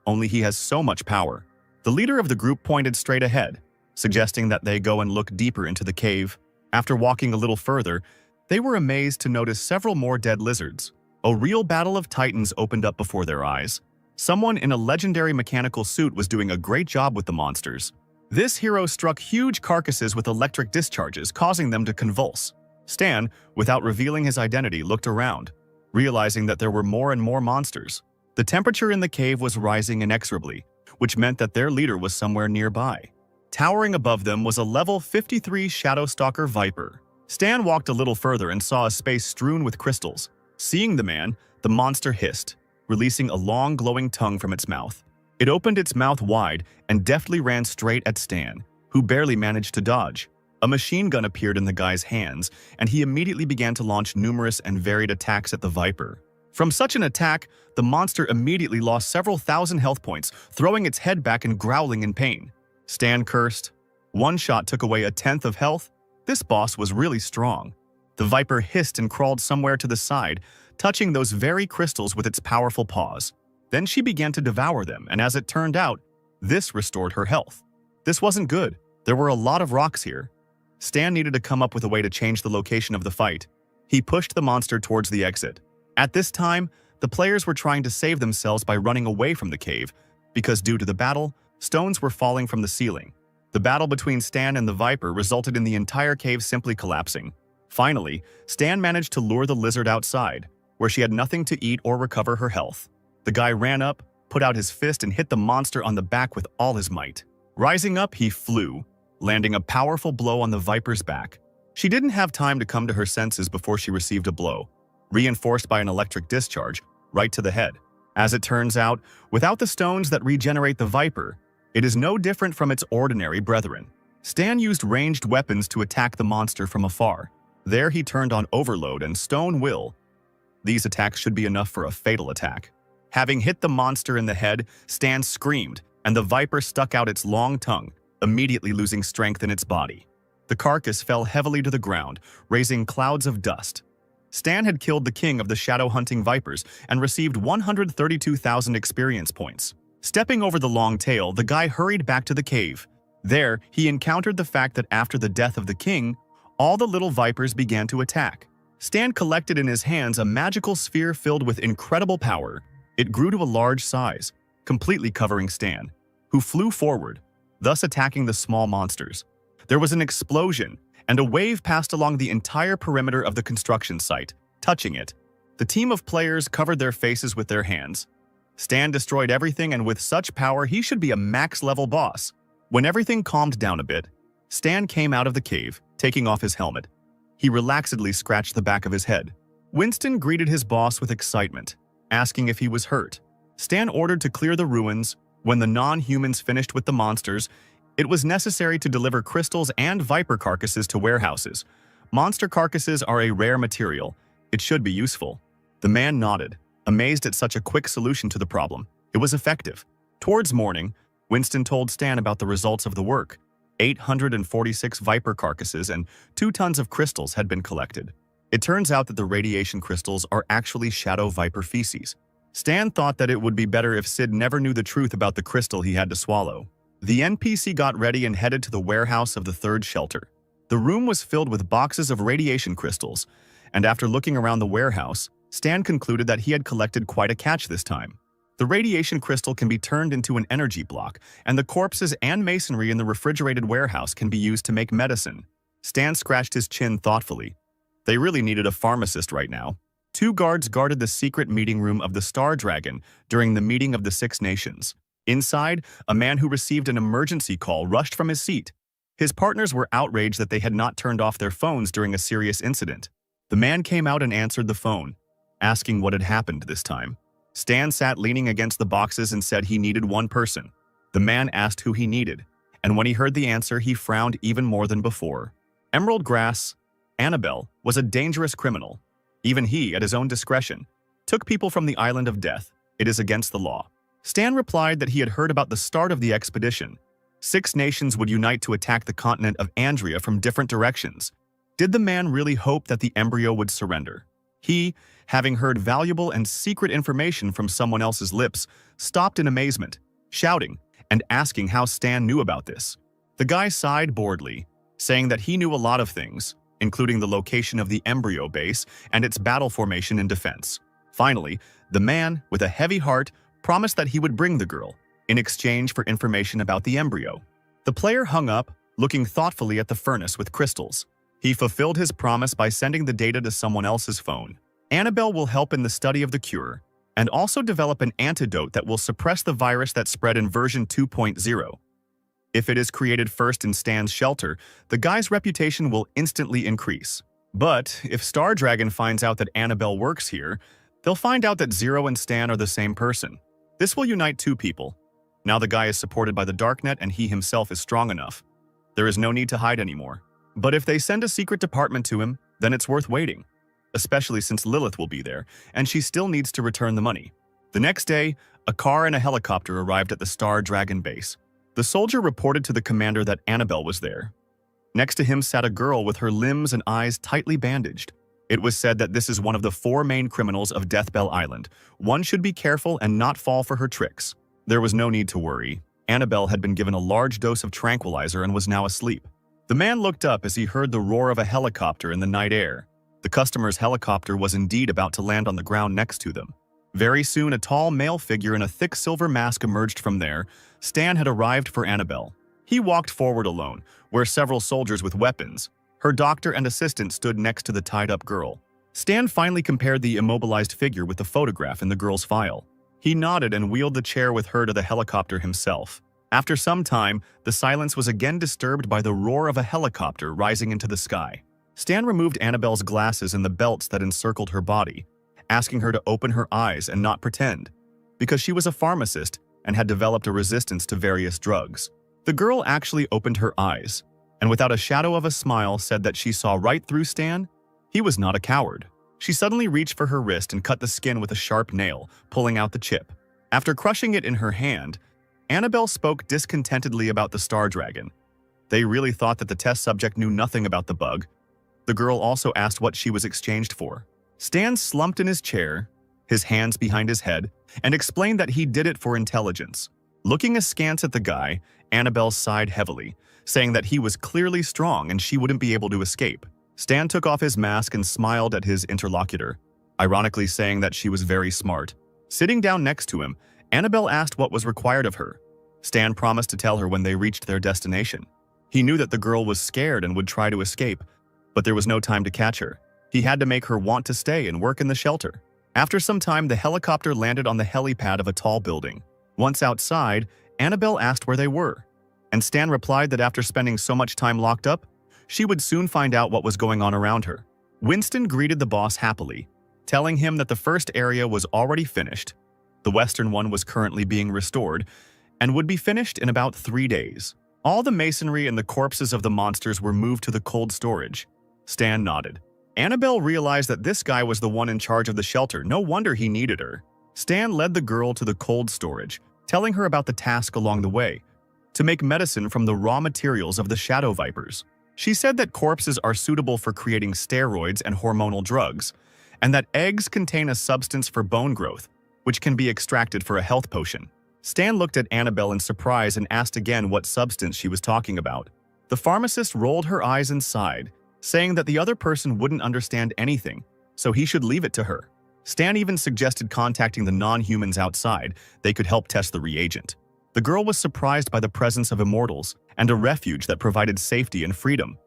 only he has so much power. The leader of the group pointed straight ahead, suggesting that they go and look deeper into the cave. After walking a little further, they were amazed to notice several more dead lizards. A real battle of titans opened up before their eyes. Someone in a legendary mechanical suit was doing a great job with the monsters. This hero struck huge carcasses with electric discharges, causing them to convulse. Stan, without revealing his identity, looked around, realizing that there were more and more monsters. The temperature in the cave was rising inexorably, which meant that their leader was somewhere nearby. Towering above them was a level 53 Shadowstalker Viper. Stan walked a little further and saw a space strewn with crystals. Seeing the man, the monster hissed, releasing a long glowing tongue from its mouth. It opened its mouth wide and deftly ran straight at Stan, who barely managed to dodge. A machine gun appeared in the guy's hands, and he immediately began to launch numerous and varied attacks at the Viper. From such an attack, the monster immediately lost several thousand health points, throwing its head back and growling in pain. Stan cursed. One shot took away a tenth of health. This boss was really strong. The Viper hissed and crawled somewhere to the side, touching those very crystals with its powerful paws. Then she began to devour them, and as it turned out, this restored her health. This wasn't good. There were a lot of rocks here. Stan needed to come up with a way to change the location of the fight. He pushed the monster towards the exit. At this time, the players were trying to save themselves by running away from the cave, because due to the battle, stones were falling from the ceiling. The battle between Stan and the Viper resulted in the entire cave simply collapsing. Finally, Stan managed to lure the lizard outside, where she had nothing to eat or recover her health. The guy ran up, put out his fist, and hit the monster on the back with all his might. Rising up, he flew, landing a powerful blow on the Viper's back. She didn't have time to come to her senses before she received a blow, reinforced by an electric discharge, right to the head. As it turns out, without the stones that regenerate the Viper, it is no different from its ordinary brethren. Stan used ranged weapons to attack the monster from afar. There he turned on Overload and Stone Will. These attacks should be enough for a fatal attack. Having hit the monster in the head, Stan screamed, and the Viper stuck out its long tongue, immediately losing strength in its body. The carcass fell heavily to the ground, raising clouds of dust. Stan had killed the king of the shadow-hunting vipers and received 132,000 experience points. Stepping over the long tail, the guy hurried back to the cave. There, he encountered the fact that after the death of the king, all the little vipers began to attack. Stan collected in his hands a magical sphere filled with incredible power. It grew to a large size, completely covering Stan, who flew forward, thus attacking the small monsters. There was an explosion, and a wave passed along the entire perimeter of the construction site, touching it. The team of players covered their faces with their hands. Stan destroyed everything, and with such power, he should be a max-level boss. When everything calmed down a bit, Stan came out of the cave, taking off his helmet. He relaxedly scratched the back of his head. Winston greeted his boss with excitement, asking if he was hurt. Stan ordered to clear the ruins. When the non-humans finished with the monsters, it was necessary to deliver crystals and viper carcasses to warehouses. Monster carcasses are a rare material. It should be useful. The man nodded, amazed at such a quick solution to the problem. It was effective. Towards morning, Winston told Stan about the results of the work. 846 viper carcasses and 2 tons of crystals had been collected. It turns out that the radiation crystals are actually shadow viper feces. Stan thought that it would be better if Sid never knew the truth about the crystal he had to swallow. The NPC got ready and headed to the warehouse of the third shelter. The room was filled with boxes of radiation crystals, and after looking around the warehouse, Stan concluded that he had collected quite a catch this time. The radiation crystal can be turned into an energy block, and the corpses and masonry in the refrigerated warehouse can be used to make medicine. Stan scratched his chin thoughtfully. They really needed a pharmacist right now. 2 guards guarded the secret meeting room of the Star Dragon during the meeting of the 6 nations. Inside, a man who received an emergency call rushed from his seat. His partners were outraged that they had not turned off their phones during a serious incident. The man came out and answered the phone, asking what had happened this time. Stan sat leaning against the boxes and said he needed one person. The man asked who he needed, and when he heard the answer, he frowned even more than before. Emerald Grass, Annabelle, was a dangerous criminal. Even he, at his own discretion, took people from the island of death. It is against the law. Stan replied that he had heard about the start of the expedition. 6 nations would unite to attack the continent of Andrea from different directions. Did the man really hope that the embryo would surrender? He, having heard valuable and secret information from someone else's lips, stopped in amazement, shouting and asking how Stan knew about this. The guy sighed boredly, saying that he knew a lot of things, including the location of the embryo base and its battle formation and defense. Finally, the man, with a heavy heart, promised that he would bring the girl, in exchange for information about the embryo. The player hung up, looking thoughtfully at the furnace with crystals. He fulfilled his promise by sending the data to someone else's phone. Annabelle will help in the study of the cure, and also develop an antidote that will suppress the virus that spread in version 2.0. If it is created first in Stan's shelter, the guy's reputation will instantly increase. But if Star Dragon finds out that Annabelle works here, they'll find out that Zero and Stan are the same person. This will unite 2 people. Now the guy is supported by the Darknet and he himself is strong enough. There is no need to hide anymore. But if they send a secret department to him, then it's worth waiting. Especially since Lilith will be there, and she still needs to return the money. The next day, a car and a helicopter arrived at the Star Dragon base. The soldier reported to the commander that Annabelle was there. Next to him sat a girl with her limbs and eyes tightly bandaged. It was said that this is one of the 4 main criminals of Deathbell Island. One should be careful and not fall for her tricks. There was no need to worry. Annabelle had been given a large dose of tranquilizer and was now asleep. The man looked up as he heard the roar of a helicopter in the night air. The customer's helicopter was indeed about to land on the ground next to them. Very soon, a tall male figure in a thick silver mask emerged from there. Stan had arrived for Annabelle. He walked forward alone, where several soldiers with weapons. Her doctor and assistant stood next to the tied-up girl. Stan finally compared the immobilized figure with the photograph in the girl's file. He nodded and wheeled the chair with her to the helicopter himself. After some time, the silence was again disturbed by the roar of a helicopter rising into the sky. Stan removed Annabelle's glasses and the belts that encircled her body, asking her to open her eyes and not pretend, because she was a pharmacist and had developed a resistance to various drugs. The girl actually opened her eyes, and without a shadow of a smile said that she saw right through Stan. He was not a coward. She suddenly reached for her wrist and cut the skin with a sharp nail, pulling out the chip. After crushing it in her hand, Annabelle spoke discontentedly about the Star Dragon. They really thought that the test subject knew nothing about the bug. The girl also asked what she was exchanged for. Stan slumped in his chair, his hands behind his head, and explained that he did it for intelligence. Looking askance at the guy, Annabelle sighed heavily, saying that he was clearly strong and she wouldn't be able to escape. Stan took off his mask and smiled at his interlocutor, ironically saying that she was very smart. Sitting down next to him, Annabelle asked what was required of her. Stan promised to tell her when they reached their destination. He knew that the girl was scared and would try to escape, but there was no time to catch her. He had to make her want to stay and work in the shelter. After some time, the helicopter landed on the helipad of a tall building. Once outside, Annabelle asked where they were, and Stan replied that after spending so much time locked up, she would soon find out what was going on around her. Winston greeted the boss happily, telling him that the first area was already finished. The western one was currently being restored and would be finished in about 3 days. All the masonry and the corpses of the monsters were moved to the cold storage. Stan nodded. Annabelle realized that this guy was the one in charge of the shelter. No wonder he needed her. Stan led the girl to the cold storage, telling her about the task along the way, to make medicine from the raw materials of the shadow vipers. She said that corpses are suitable for creating steroids and hormonal drugs, and that eggs contain a substance for bone growth, which can be extracted for a health potion. Stan looked at Annabelle in surprise and asked again what substance she was talking about. The pharmacist rolled her eyes and sighed, saying that the other person wouldn't understand anything, so he should leave it to her. Stan even suggested contacting the non-humans outside. They could help test the reagent. The girl was surprised by the presence of immortals and a refuge that provided safety and freedom.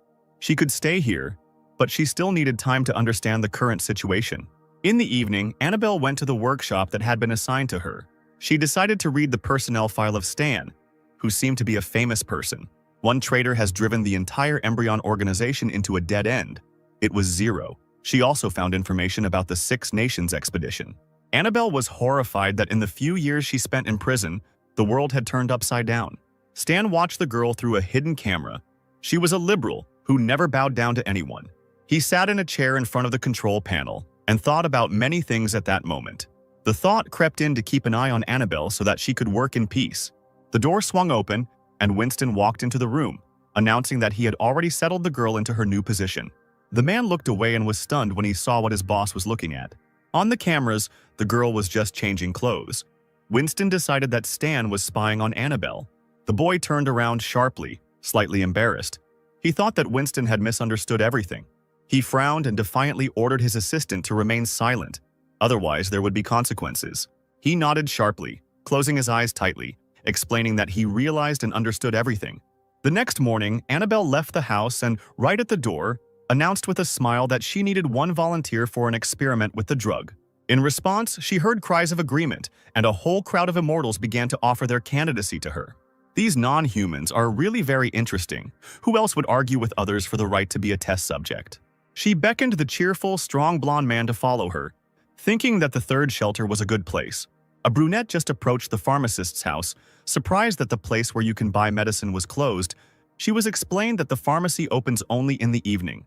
She could stay here, but she still needed time to understand the current situation. In the evening, Annabelle went to the workshop that had been assigned to her. She decided to read the personnel file of Stan, who seemed to be a famous person. One traitor has driven the entire Embryon organization into a dead end. It was Zero. She also found information about the Six Nations expedition. Annabelle was horrified that in the few years she spent in prison, the world had turned upside down. Stan watched the girl through a hidden camera. She was a liberal who never bowed down to anyone. He sat in a chair in front of the control panel and thought about many things at that moment. The thought crept in to keep an eye on Annabelle so that she could work in peace. The door swung open, and Winston walked into the room, announcing that he had already settled the girl into her new position. The man looked away and was stunned when he saw what his boss was looking at. On the cameras, the girl was just changing clothes. Winston decided that Stan was spying on Annabelle. The boy turned around sharply, slightly embarrassed. He thought that Winston had misunderstood everything. He frowned and defiantly ordered his assistant to remain silent. Otherwise, there would be consequences. He nodded sharply, closing his eyes tightly, explaining that he realized and understood everything. The next morning, Annabelle left the house and, right at the door, announced with a smile that she needed one volunteer for an experiment with the drug. In response, she heard cries of agreement, and a whole crowd of immortals began to offer their candidacy to her. These non-humans are really very interesting. Who else would argue with others for the right to be a test subject? She beckoned the cheerful, strong blonde man to follow her, thinking that the third shelter was a good place. A brunette just approached the pharmacist's house, surprised that the place where you can buy medicine was closed. She was explained that the pharmacy opens only in the evening,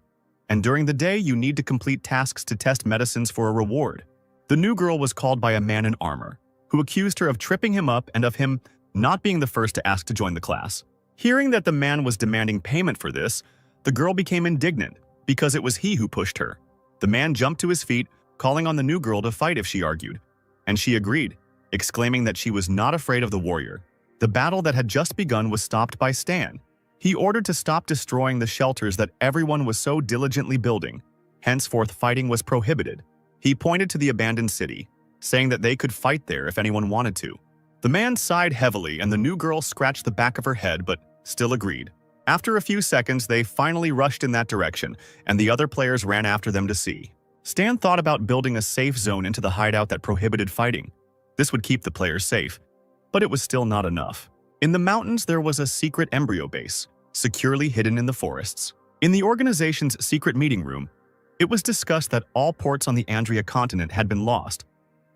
and during the day you need to complete tasks to test medicines for a reward. The new girl was called by a man in armor, who accused her of tripping him up and of him not being the first to ask to join the class. Hearing that the man was demanding payment for this, the girl became indignant because it was he who pushed her. The man jumped to his feet, calling on the new girl to fight if she argued, and she agreed, exclaiming that she was not afraid of the warrior. The battle that had just begun was stopped by Stan. He ordered to stop destroying the shelters that everyone was so diligently building. Henceforth, fighting was prohibited. He pointed to the abandoned city, saying that they could fight there if anyone wanted to. The man sighed heavily, and the new girl scratched the back of her head but still agreed. After a few seconds, they finally rushed in that direction, and the other players ran after them to see. Stan thought about building a safe zone into the hideout that prohibited fighting. This would keep the players safe, but it was still not enough. In the mountains, there was a secret embryo base, securely hidden in the forests. In the organization's secret meeting room, it was discussed that all ports on the Andrea continent had been lost,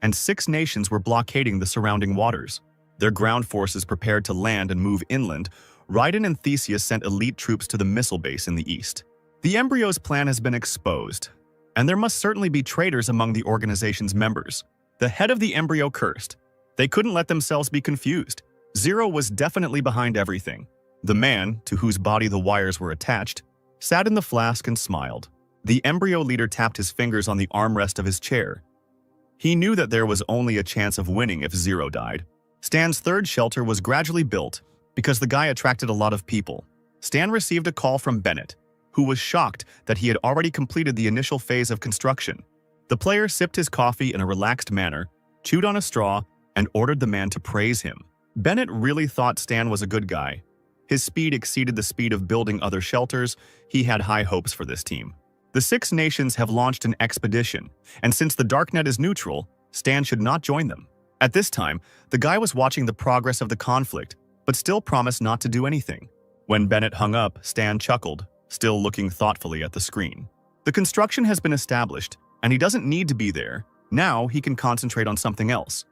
and 6 nations were blockading the surrounding waters. Their ground forces prepared to land and move inland. Raiden and Theseus sent elite troops to the missile base in the east. The embryo's plan has been exposed, and there must certainly be traitors among the organization's members. The head of the embryo cursed. They couldn't let themselves be confused. Zero was definitely behind everything. The man, to whose body the wires were attached, sat in the flask and smiled. The embryo leader tapped his fingers on the armrest of his chair. He knew that there was only a chance of winning if Zero died. Stan's third shelter was gradually built because the guy attracted a lot of people. Stan received a call from Bennett, who was shocked that he had already completed the initial phase of construction. The player sipped his coffee in a relaxed manner, chewed on a straw, and ordered the man to praise him. Bennett really thought Stan was a good guy. His speed exceeded the speed of building other shelters. He had high hopes for this team. The 6 nations have launched an expedition, and since the Darknet is neutral, Stan should not join them. At this time, the guy was watching the progress of the conflict, but still promised not to do anything. When Bennett hung up, Stan chuckled, still looking thoughtfully at the screen. The construction has been established, and he doesn't need to be there. Now he can concentrate on something else.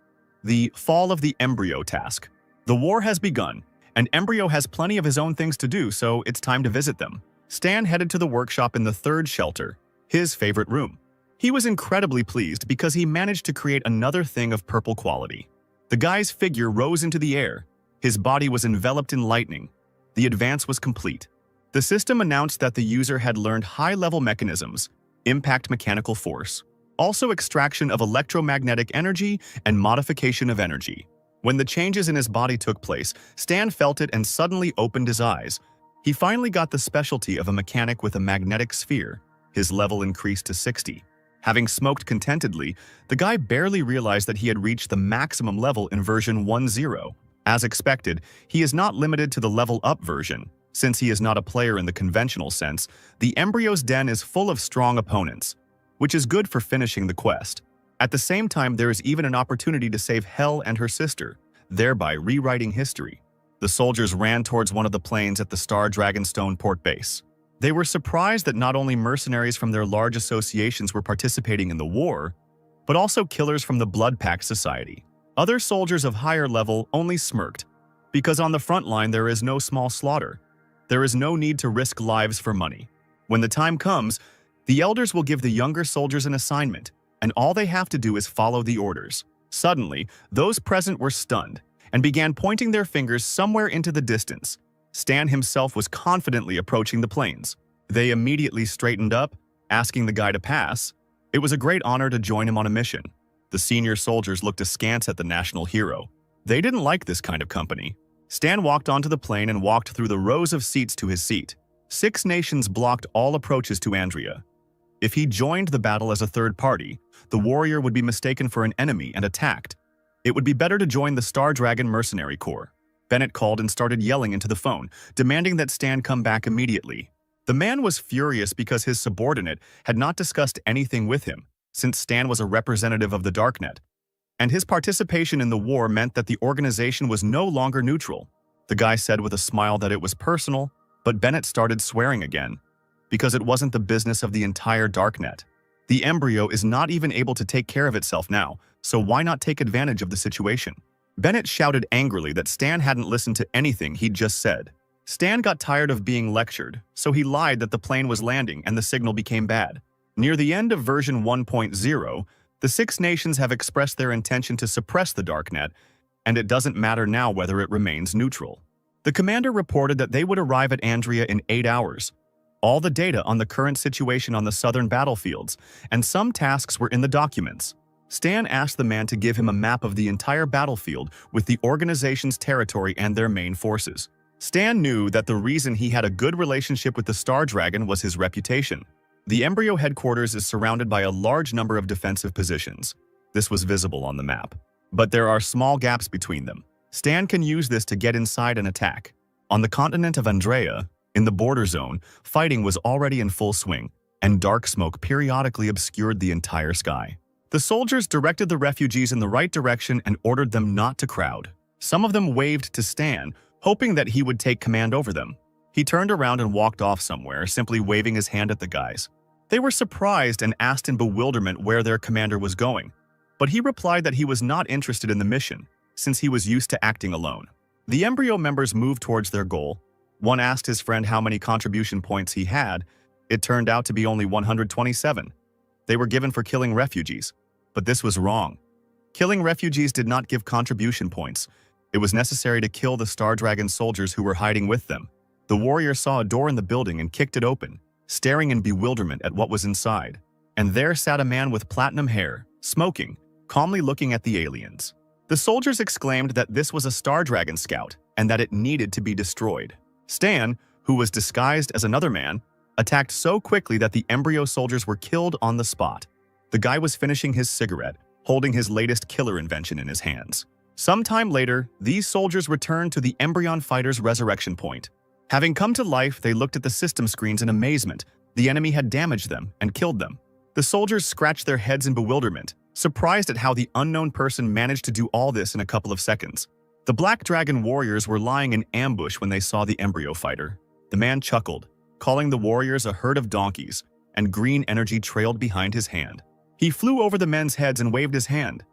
The fall of the embryo task. The war has begun, and Embryo has plenty of his own things to do, so it's time to visit them. Stan headed to the workshop in the 3rd shelter, his favorite room. He was incredibly pleased because he managed to create another thing of purple quality. The guy's figure rose into the air. His body was enveloped in lightning. The advance was complete. The system announced that the user had learned high-level mechanisms, impact mechanical force, also extraction of electromagnetic energy and modification of energy. When the changes in his body took place, Stan felt it and suddenly opened his eyes. He finally got the specialty of a mechanic with a magnetic sphere. His level increased to 60. Having smoked contentedly, the guy barely realized that he had reached the maximum level in version 1.0. As expected, he is not limited to the level-up version. Since he is not a player in the conventional sense, the Embryo's Den is full of strong opponents, which is good for finishing the quest. At the same time, there is even an opportunity to save Hel and her sister, thereby rewriting history. The soldiers ran towards one of the planes at the Star Dragonstone port base. They were surprised that not only mercenaries from their large associations were participating in the war, but also killers from the Blood Pact Society. Other soldiers of higher level only smirked, because on the front line there is no small slaughter. There is no need to risk lives for money. When the time comes, the elders will give the younger soldiers an assignment, and all they have to do is follow the orders. Suddenly, those present were stunned and began pointing their fingers somewhere into the distance. Stan himself was confidently approaching the planes. They immediately straightened up, asking the guy to pass. It was a great honor to join him on a mission. The senior soldiers looked askance at the national hero. They didn't like this kind of company. Stan walked onto the plane and walked through the rows of seats to his seat. 6 nations blocked all approaches to Andrea. If he joined the battle as a third party, the warrior would be mistaken for an enemy and attacked. It would be better to join the Star Dragon Mercenary Corps. Bennett called and started yelling into the phone, demanding that Stan come back immediately. The man was furious because his subordinate had not discussed anything with him, since Stan was a representative of the Darknet, and his participation in the war meant that the organization was no longer neutral. The guy said with a smile that it was personal, but Bennett started swearing again, because it wasn't the business of the entire Darknet. The embryo is not even able to take care of itself now, so why not take advantage of the situation? Bennett shouted angrily that Stan hadn't listened to anything he'd just said. Stan got tired of being lectured, so he lied that the plane was landing and the signal became bad. Near the end of version 1.0, the 6 nations have expressed their intention to suppress the Darknet, and it doesn't matter now whether it remains neutral. The commander reported that they would arrive at Andrea in 8 hours. All the data on the current situation on the southern battlefields, and some tasks were in the documents. Stan asked the man to give him a map of the entire battlefield with the organization's territory and their main forces. Stan knew that the reason he had a good relationship with the Star Dragon was his reputation. The embryo headquarters is surrounded by a large number of defensive positions. This was visible on the map. But there are small gaps between them. Stan can use this to get inside and attack. On the continent of Andrea, in the border zone, fighting was already in full swing, and dark smoke periodically obscured the entire sky. The soldiers directed the refugees in the right direction and ordered them not to crowd. Some of them waved to Stan, hoping that he would take command over them. He turned around and walked off somewhere, simply waving his hand at the guys. They were surprised and asked in bewilderment where their commander was going, but he replied that he was not interested in the mission, since he was used to acting alone. The embryo members moved towards their goal. One asked his friend how many contribution points he had. It turned out to be only 127. They were given for killing refugees, but this was wrong. Killing refugees did not give contribution points. It was necessary to kill the Star Dragon soldiers who were hiding with them. The warrior saw a door in the building and kicked it open, staring in bewilderment at what was inside. And there sat a man with platinum hair, smoking, calmly looking at the aliens. The soldiers exclaimed that this was a Star Dragon scout and that it needed to be destroyed. Stan, who was disguised as another man, attacked so quickly that the embryo soldiers were killed on the spot. The guy was finishing his cigarette, holding his latest killer invention in his hands. Sometime later, these soldiers returned to the embryon fighter's resurrection point. Having come to life, they looked at the system screens in amazement. The enemy had damaged them and killed them. The soldiers scratched their heads in bewilderment, surprised at how the unknown person managed to do all this in a couple of seconds. The Black Dragon warriors were lying in ambush when they saw the embryo fighter. The man chuckled, calling the warriors a herd of donkeys, and green energy trailed behind his hand. He flew over the men's heads and waved his hand.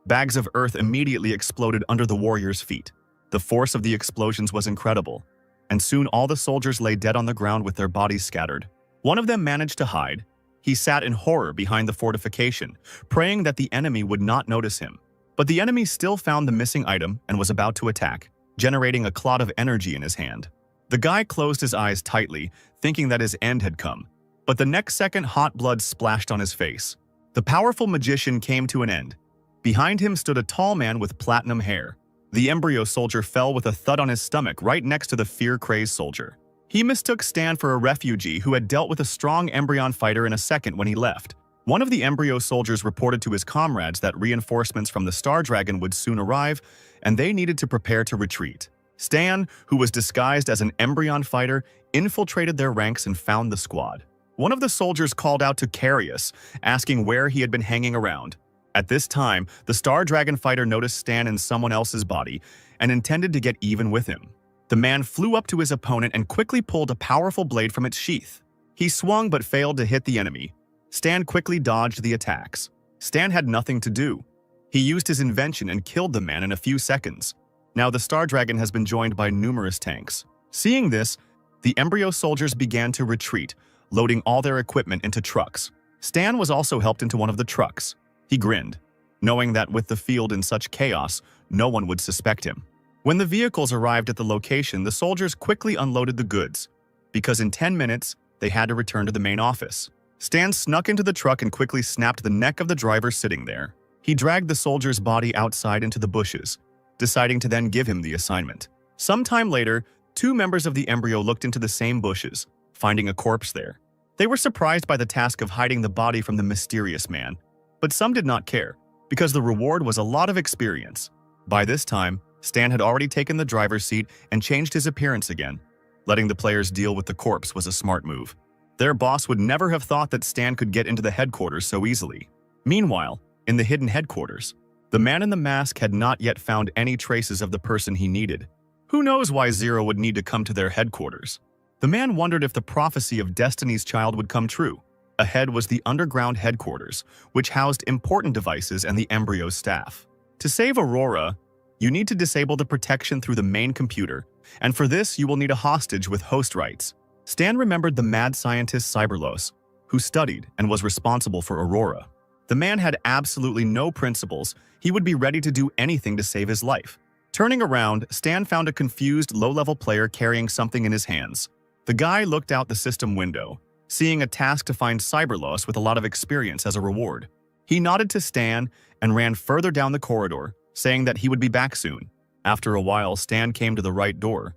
Bags of earth immediately exploded under the warriors' feet. The force of the explosions was incredible, and soon all the soldiers lay dead on the ground with their bodies scattered. One of them managed to hide. He sat in horror behind the fortification, praying that the enemy would not notice him. But the enemy still found the missing item and was about to attack, generating a clot of energy in his hand. The guy closed his eyes tightly, thinking that his end had come. But the next second, hot blood splashed on his face. The powerful magician came to an end. Behind him stood a tall man with platinum hair. The embryo soldier fell with a thud on his stomach right next to the fear-crazed soldier. He mistook Stan for a refugee who had dealt with a strong embryon fighter in a second when he left. One of the embryo soldiers reported to his comrades that reinforcements from the Star Dragon would soon arrive, and they needed to prepare to retreat. Stan, who was disguised as an embryon fighter, infiltrated their ranks and found the squad. One of the soldiers called out to Carius, asking where he had been hanging around. At this time, the Star Dragon fighter noticed Stan in someone else's body and intended to get even with him. The man flew up to his opponent and quickly pulled a powerful blade from its sheath. He swung but failed to hit the enemy. Stan quickly dodged the attacks. Stan had nothing to do. He used his invention and killed the man in a few seconds. Now the Star Dragon has been joined by numerous tanks. Seeing this, the embryo soldiers began to retreat, loading all their equipment into trucks. Stan was also helped into one of the trucks. He grinned, knowing that with the field in such chaos, no one would suspect him. When the vehicles arrived at the location, the soldiers quickly unloaded the goods, because in 10 minutes, they had to return to the main office. Stan snuck into the truck and quickly snapped the neck of the driver sitting there. He dragged the soldier's body outside into the bushes, deciding to then give him the assignment. Sometime later, two members of the embryo looked into the same bushes, finding a corpse there. They were surprised by the task of hiding the body from the mysterious man, but some did not care, because the reward was a lot of experience. By this time, Stan had already taken the driver's seat and changed his appearance again. Letting the players deal with the corpse was a smart move. Their boss would never have thought that Stan could get into the headquarters so easily. Meanwhile, in the hidden headquarters, the man in the mask had not yet found any traces of the person he needed. Who knows why Zero would need to come to their headquarters? The man wondered if the prophecy of Destiny's Child would come true. Ahead was the underground headquarters, which housed important devices and the embryo's staff. To save Aurora, you need to disable the protection through the main computer, and for this you will need a hostage with host rights. Stan remembered the mad scientist Cyberlos, who studied and was responsible for Aurora. The man had absolutely no principles. He would be ready to do anything to save his life. Turning around, Stan found a confused, low-level player carrying something in his hands. The guy looked out the system window, seeing a task to find Cyberlos with a lot of experience as a reward. He nodded to Stan and ran further down the corridor, saying that he would be back soon. After a while, Stan came to the right door.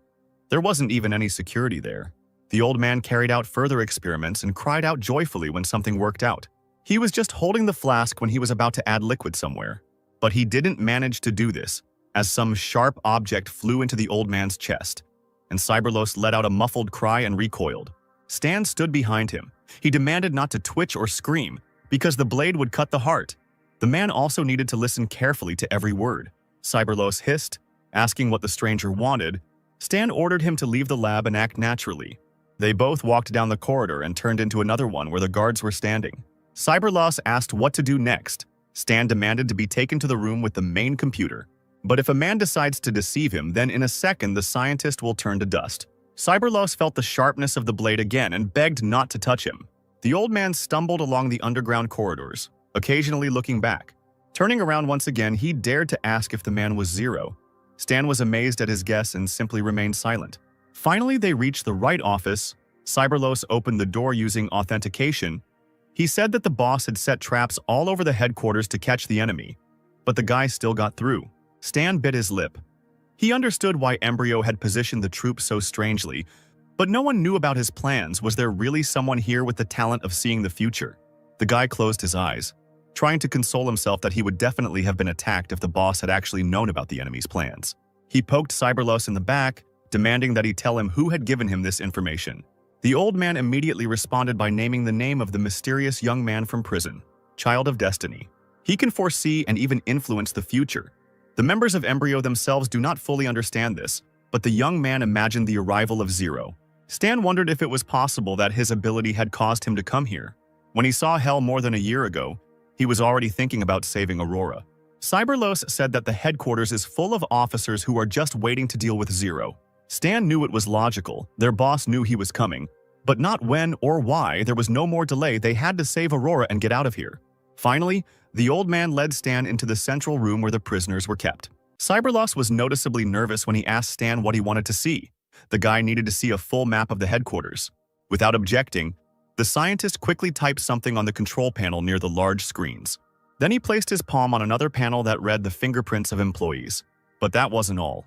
There wasn't even any security there. The old man carried out further experiments and cried out joyfully when something worked out. He was just holding the flask when he was about to add liquid somewhere. But he didn't manage to do this, as some sharp object flew into the old man's chest, and Cyberlos let out a muffled cry and recoiled. Stan stood behind him. He demanded not to twitch or scream, because the blade would cut the heart. The man also needed to listen carefully to every word. Cyberlos hissed, Asking what the stranger wanted, Stan ordered him to leave the lab and act naturally. They both walked down the corridor and turned into another one where the guards were standing. Cyberloss asked what to do next. Stan demanded to be taken to the room with the main computer. But if a man decides to deceive him, then in a second the scientist will turn to dust. Cyberloss felt the sharpness of the blade again and begged not to touch him. The old man stumbled along the underground corridors, occasionally looking back. Turning around once again, he dared to ask if the man was Zero. Stan was amazed at his guess and simply remained silent. Finally, they reached the right office. Cyberloss opened the door using authentication. He said that the boss had set traps all over the headquarters to catch the enemy, but the guy still got through. Stan bit his lip. He understood why Embryo had positioned the troops so strangely, but no one knew about his plans. Was there really someone here with the talent of seeing the future? The guy closed his eyes, trying to console himself that he would definitely have been attacked if the boss had actually known about the enemy's plans. He poked Cyberloss in the back, demanding that he tell him who had given him this information. The old man immediately responded by naming the name of the mysterious young man from prison, Child of Destiny. He can foresee and even influence the future. The members of Embryo themselves do not fully understand this, but the young man imagined the arrival of Zero. Stan wondered if it was possible that his ability had caused him to come here. When he saw Hell more than a year ago, he was already thinking about saving Aurora. Cyberloss said that the headquarters is full of officers who are just waiting to deal with Zero. Stan knew it was logical. Their boss knew he was coming, but not when or why. There was no more delay. They had to save Aurora and get out of here. Finally, the old man led Stan into the central room where the prisoners were kept. Cyberloss was noticeably nervous when he asked Stan what he wanted to see. The guy needed to see a full map of the headquarters. Without objecting, the scientist quickly typed something on the control panel near the large screens. Then he placed his palm on another panel that read the fingerprints of employees. But that wasn't all.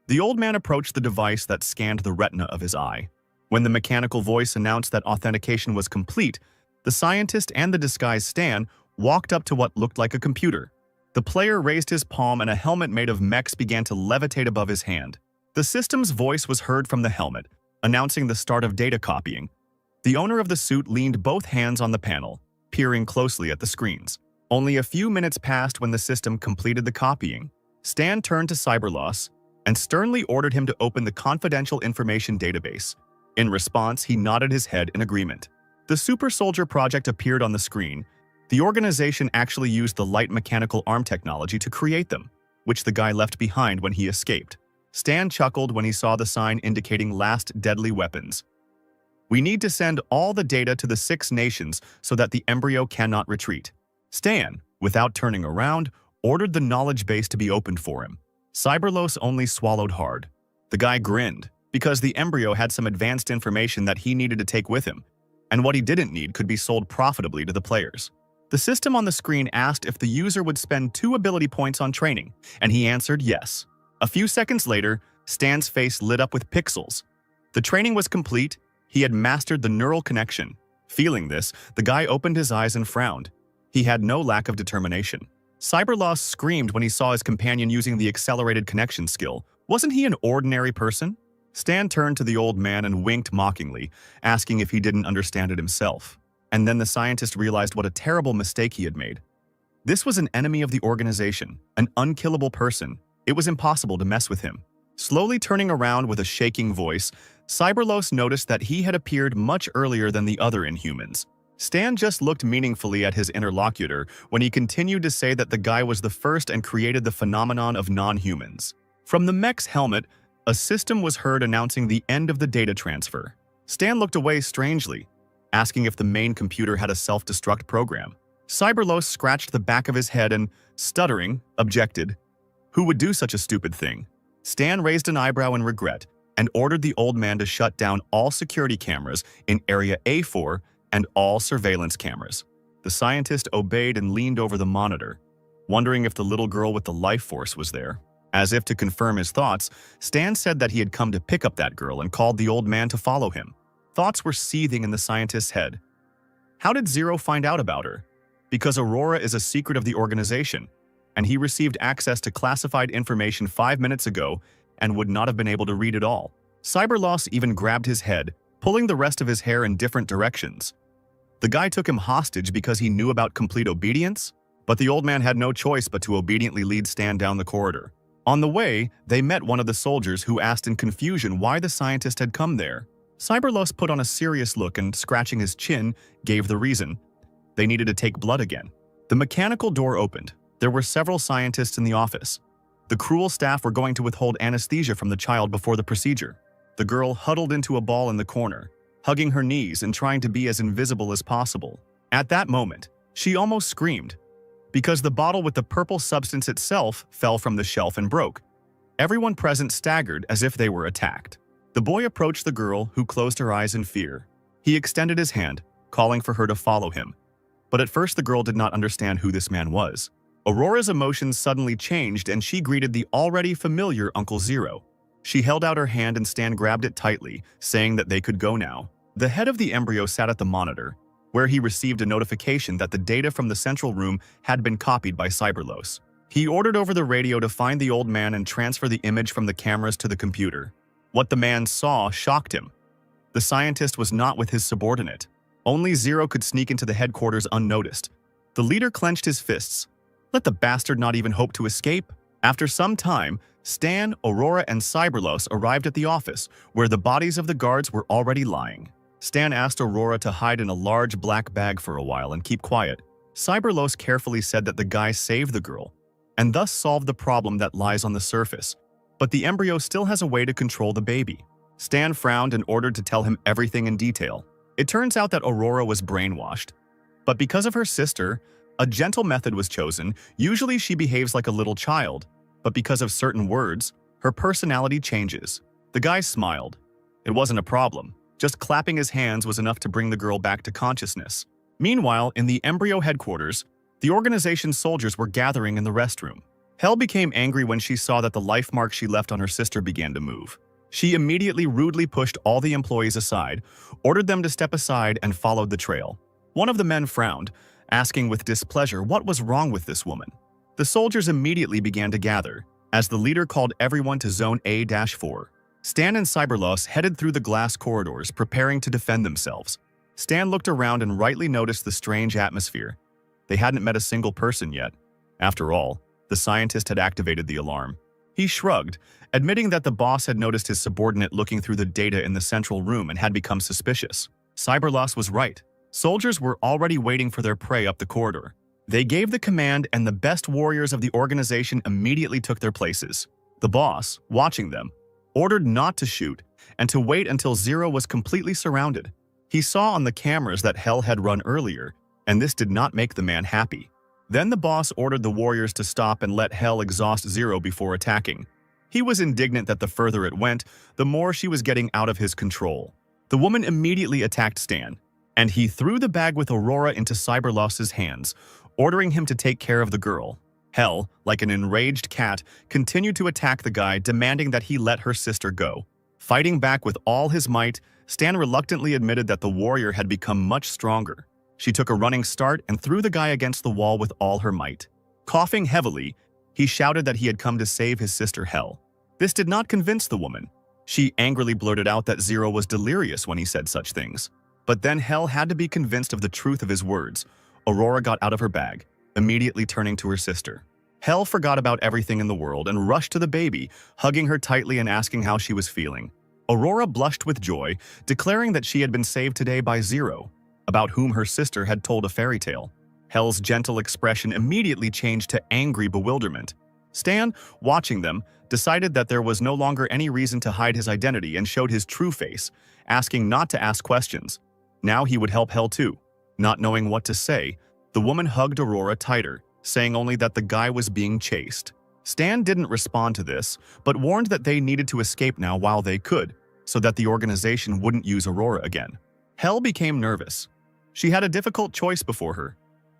The old man approached the device that scanned the retina of his eye. When the mechanical voice announced that authentication was complete, the scientist and the disguised Stan walked up to what looked like a computer. The player raised his palm and a helmet made of mechs began to levitate above his hand. The system's voice was heard from the helmet, announcing the start of data copying. The owner of the suit leaned both hands on the panel, peering closely at the screens. Only a few minutes passed when the system completed the copying. Stan turned to Cyberloss and sternly ordered him to open the confidential information database. In response, he nodded his head in agreement. The Super Soldier project appeared on the screen. The organization actually used the light mechanical arm technology to create them, which the guy left behind when he escaped. Stan chuckled when he saw the sign indicating last deadly weapons. We need to send all the data to the 6 nations so that the embryo cannot retreat. Stan, without turning around, ordered the knowledge base to be opened for him. Cyberloss only swallowed hard. The guy grinned, because the embryo had some advanced information that he needed to take with him, and what he didn't need could be sold profitably to the players. The system on the screen asked if the user would spend 2 ability points on training, and he answered yes. A few seconds later, Stan's face lit up with pixels. The training was complete. He had mastered the neural connection. Feeling this, the guy opened his eyes and frowned. He had no lack of determination. Cyberloss screamed when he saw his companion using the accelerated connection skill. Wasn't he an ordinary person? Stan turned to the old man and winked mockingly, asking if he didn't understand it himself. And then the scientist realized what a terrible mistake he had made. This was an enemy of the organization, an unkillable person. It was impossible to mess with him. Slowly turning around with a shaking voice, Cyberloss noticed that he had appeared much earlier than the other Inhumans. Stan just looked meaningfully at his interlocutor when he continued to say that the guy was the first and created the phenomenon of non-humans. From the mech's helmet, a system was heard announcing the end of the data transfer. Stan looked away strangely, asking if the main computer had a self-destruct program. Cyberloss scratched the back of his head and, stuttering, objected. Who would do such a stupid thing? Stan raised an eyebrow in regret and ordered the old man to shut down all security cameras in Area A4 and all surveillance cameras. The scientist obeyed and leaned over the monitor, wondering if the little girl with the life force was there. As if to confirm his thoughts, Stan said that he had come to pick up that girl and called the old man to follow him. Thoughts were seething in the scientist's head. How did Zero find out about her? Because Aurora is a secret of the organization, and he received access to classified information 5 minutes ago and would not have been able to read it all. Cyberloss even grabbed his head, pulling the rest of his hair in different directions. The guy took him hostage because he knew about complete obedience, but the old man had no choice but to obediently lead Stan down the corridor. On the way, they met one of the soldiers who asked in confusion why the scientist had come there. Cyberlos put on a serious look and, scratching his chin, gave the reason. They needed to take blood again. The mechanical door opened. There were several scientists in the office. The cruel staff were going to withhold anesthesia from the child before the procedure. The girl huddled into a ball in the corner, hugging her knees and trying to be as invisible as possible. At that moment, she almost screamed, because the bottle with the purple substance itself fell from the shelf and broke. Everyone present staggered as if they were attacked. The boy approached the girl, who closed her eyes in fear. He extended his hand, calling for her to follow him. But at first the girl did not understand who this man was. Aurora's emotions suddenly changed and she greeted the already familiar Uncle Zero. She held out her hand and Stan grabbed it tightly, saying that they could go now. The head of the embryo sat at the monitor, where he received a notification that the data from the central room had been copied by Cyberlos. He ordered over the radio to find the old man and transfer the image from the cameras to the computer. What the man saw shocked him. The scientist was not with his subordinate. Only Zero could sneak into the headquarters unnoticed. The leader clenched his fists. Let the bastard not even hope to escape? After some time, Stan, Aurora, and Cyberlos arrived at the office, where the bodies of the guards were already lying. Stan asked Aurora to hide in a large black bag for a while and keep quiet. Cyberlos carefully said that the guy saved the girl, and thus solved the problem that lies on the surface. But the embryo still has a way to control the baby. Stan frowned and ordered to tell him everything in detail. It turns out that Aurora was brainwashed. But because of her sister, a gentle method was chosen. Usually she behaves like a little child, but because of certain words, her personality changes. The guy smiled. It wasn't a problem. Just clapping his hands was enough to bring the girl back to consciousness. Meanwhile, in the embryo headquarters, the organization's soldiers were gathering in the restroom. Hel became angry when she saw that the life mark she left on her sister began to move. She immediately rudely pushed all the employees aside, ordered them to step aside, and followed the trail. One of the men frowned, asking with displeasure what was wrong with this woman. The soldiers immediately began to gather, as the leader called everyone to Zone A-4. Stan and Cyberlos headed through the glass corridors, preparing to defend themselves. Stan looked around and rightly noticed the strange atmosphere. They hadn't met a single person yet. After all, the scientist had activated the alarm. He shrugged, admitting that the boss had noticed his subordinate looking through the data in the central room and had become suspicious. Cyberlos was right. Soldiers were already waiting for their prey up the corridor. They gave the command and the best warriors of the organization immediately took their places. The boss, watching them, ordered not to shoot and to wait until Zero was completely surrounded. He saw on the cameras that Hel had run earlier, and this did not make the man happy. Then the boss ordered the warriors to stop and let Hel exhaust Zero before attacking. He was indignant that the further it went, the more she was getting out of his control. The woman immediately attacked Stan, and he threw the bag with Aurora into Cyberlos's hands, ordering him to take care of the girl. Hel, like an enraged cat, continued to attack the guy, demanding that he let her sister go. Fighting back with all his might, Stan reluctantly admitted that the warrior had become much stronger. She took a running start and threw the guy against the wall with all her might. Coughing heavily, he shouted that he had come to save his sister Hel. This did not convince the woman. She angrily blurted out that Zero was delirious when he said such things. But then Hel had to be convinced of the truth of his words. Aurora got out of her bag, immediately turning to her sister. Hel forgot about everything in the world and rushed to the baby, hugging her tightly and asking how she was feeling. Aurora blushed with joy, declaring that she had been saved today by Zero, about whom her sister had told a fairy tale. Hel's gentle expression immediately changed to angry bewilderment. Stan, watching them, decided that there was no longer any reason to hide his identity and showed his true face, asking not to ask questions. Now he would help Hel too. Not knowing what to say, the woman hugged Aurora tighter, saying only that the guy was being chased. Stan didn't respond to this, but warned that they needed to escape now while they could, so that the organization wouldn't use Aurora again. Hel became nervous. She had a difficult choice before her.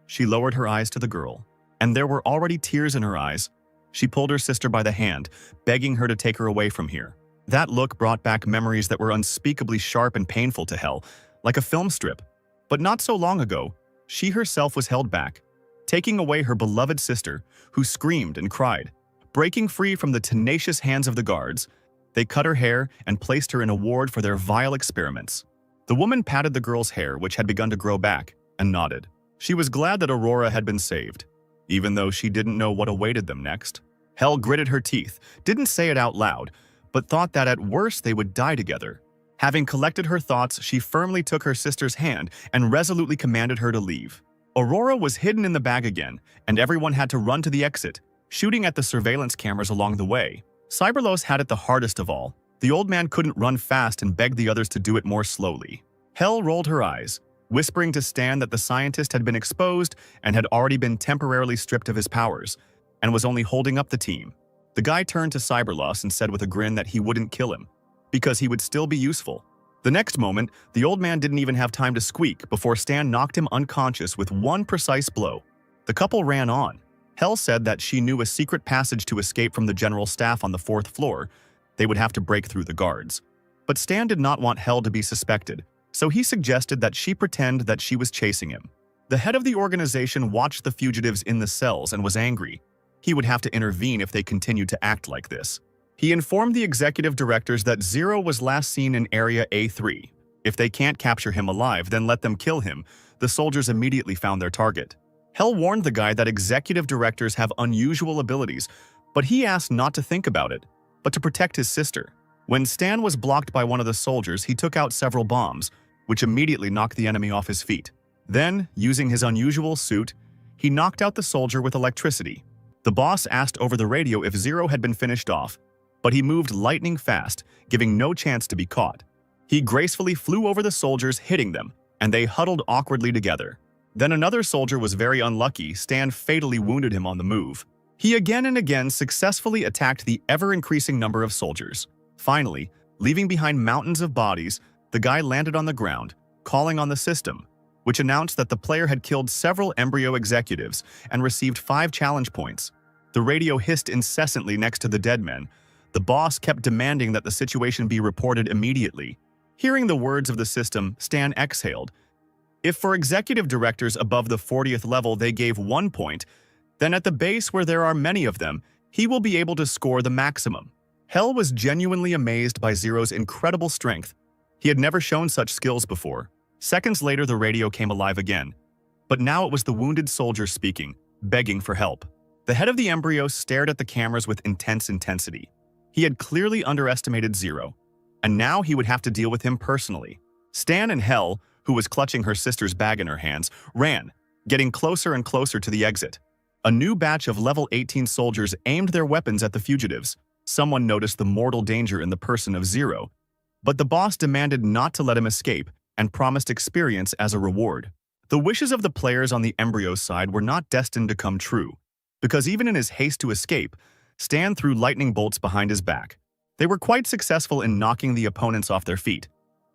She lowered her eyes to the girl, and there were already tears in her eyes. She pulled her sister by the hand, begging her to take her away from here. That look brought back memories that were unspeakably sharp and painful to Hel, like a film strip. But not so long ago, she herself was held back, taking away her beloved sister, who screamed and cried. Breaking free from the tenacious hands of the guards, they cut her hair and placed her in a ward for their vile experiments. The woman patted the girl's hair, which had begun to grow back, and nodded. She was glad that Aurora had been saved, even though she didn't know what awaited them next. Hell gritted her teeth, didn't say it out loud, but thought that at worst they would die together. Having collected her thoughts, she firmly took her sister's hand and resolutely commanded her to leave. Aurora was hidden in the bag again, and everyone had to run to the exit, shooting at the surveillance cameras along the way. Cyberlos had it the hardest of all. The old man couldn't run fast and begged the others to do it more slowly. Hell rolled her eyes, whispering to Stan that the scientist had been exposed and had already been temporarily stripped of his powers, and was only holding up the team. The guy turned to Cyberlos and said with a grin that he wouldn't kill him, because he would still be useful. The next moment, the old man didn't even have time to squeak before Stan knocked him unconscious with one precise blow. The couple ran on. Hell said that she knew a secret passage to escape from the general staff on the 4th floor. They would have to break through the guards. But Stan did not want Hell to be suspected, so he suggested that she pretend that she was chasing him. The head of the organization watched the fugitives in the cells and was angry. He would have to intervene if they continued to act like this. He informed the executive directors that Zero was last seen in Area A3. If they can't capture him alive, then let them kill him. The soldiers immediately found their target. Hell warned the guy that executive directors have unusual abilities, but he asked not to think about it, but to protect his sister. When Stan was blocked by one of the soldiers, he took out several bombs, which immediately knocked the enemy off his feet. Then, using his unusual suit, he knocked out the soldier with electricity. The boss asked over the radio if Zero had been finished off, but he moved lightning fast, giving no chance to be caught. He gracefully flew over the soldiers, hitting them, and they huddled awkwardly together. Then another soldier was very unlucky. Stan fatally wounded him on the move. He again and again successfully attacked the ever-increasing number of soldiers. Finally, leaving behind mountains of bodies, the guy landed on the ground, calling on the system, which announced that the player had killed several embryo executives and received 5 challenge points. The radio hissed incessantly next to the dead men. The boss kept demanding that the situation be reported immediately. Hearing the words of the system, Stan exhaled. If for executive directors above the 40th level they gave 1 point, then at the base where there are many of them, he will be able to score the maximum. Hell was genuinely amazed by Zero's incredible strength. He had never shown such skills before. Seconds later, the radio came alive again. But now it was the wounded soldier speaking, begging for help. The head of the embryo stared at the cameras with intense intensity. He had clearly underestimated Zero, and now he would have to deal with him personally. Stan and Hell, who was clutching her sister's bag in her hands, ran, getting closer and closer to the exit. A new batch of level 18 soldiers aimed their weapons at the fugitives. Someone noticed the mortal danger in the person of Zero, but the boss demanded not to let him escape and promised experience as a reward. The wishes of the players on the embryo side were not destined to come true, because even in his haste to escape, Stan threw lightning bolts behind his back. They were quite successful in knocking the opponents off their feet,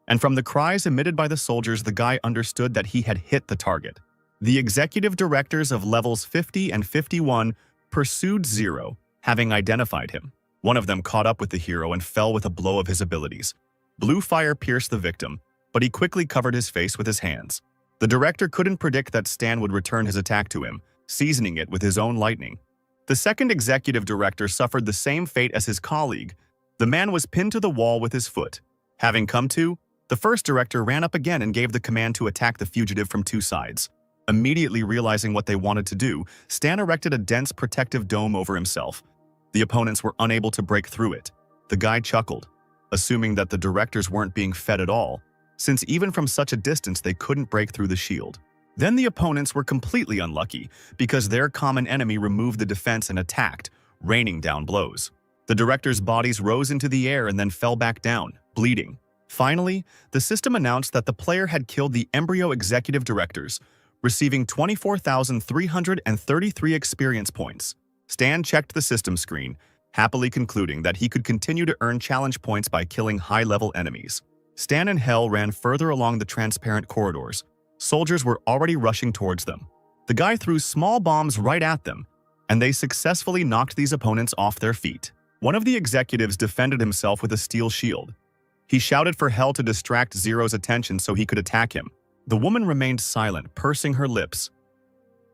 and from the cries emitted by the soldiers, the guy understood that he had hit the target. The executive directors of levels 50 and 51 pursued Zero, having identified him. One of them caught up with the hero and fell with a blow of his abilities. Blue fire pierced the victim, but he quickly covered his face with his hands. The director couldn't predict that Stan would return his attack to him, seasoning it with his own lightning. The second executive director suffered the same fate as his colleague. The man was pinned to the wall with his foot. Having come to, the first director ran up again and gave the command to attack the fugitive from 2 sides. Immediately realizing what they wanted to do, Stan erected a dense protective dome over himself. The opponents were unable to break through it. The guy chuckled, assuming that the directors weren't being fed at all, since even from such a distance they couldn't break through the shield. Then the opponents were completely unlucky, because their common enemy removed the defense and attacked, raining down blows. The directors' bodies rose into the air and then fell back down, bleeding. Finally, the system announced that the player had killed the embryo executive directors, receiving 24,333 experience points. Stan checked the system screen, happily concluding that he could continue to earn challenge points by killing high-level enemies. Stan and Hell ran further along the transparent corridors. Soldiers were already rushing towards them. The guy threw small bombs right at them, and they successfully knocked these opponents off their feet. One of the executives defended himself with a steel shield. He shouted for Hell to distract Zero's attention so he could attack him. The woman remained silent, pursing her lips.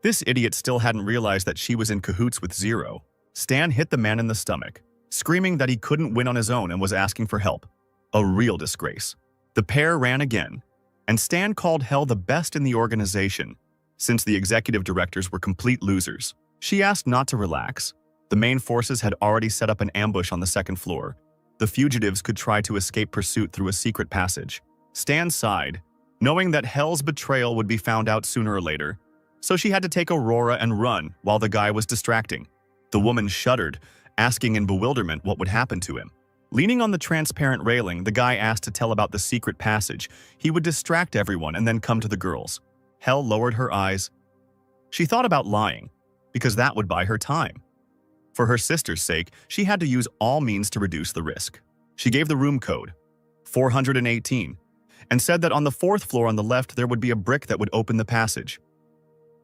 This idiot still hadn't realized that she was in cahoots with Zero. Stan hit the man in the stomach, screaming that he couldn't win on his own and was asking for help. A real disgrace. The pair ran again, and Stan called Hell the best in the organization, since the executive directors were complete losers. She asked not to relax. The main forces had already set up an ambush on the second floor. The fugitives could try to escape pursuit through a secret passage. Stan sighed, knowing that Hell's betrayal would be found out sooner or later, so she had to take Aurora and run while the guy was distracting. The woman shuddered, asking in bewilderment what would happen to him. Leaning on the transparent railing, the guy asked to tell about the secret passage. He would distract everyone and then come to the girls. Hell lowered her eyes. She thought about lying, because that would buy her time. For her sister's sake, she had to use all means to reduce the risk. She gave the room code, 418, and said that on the fourth floor on the left there would be a brick that would open the passage.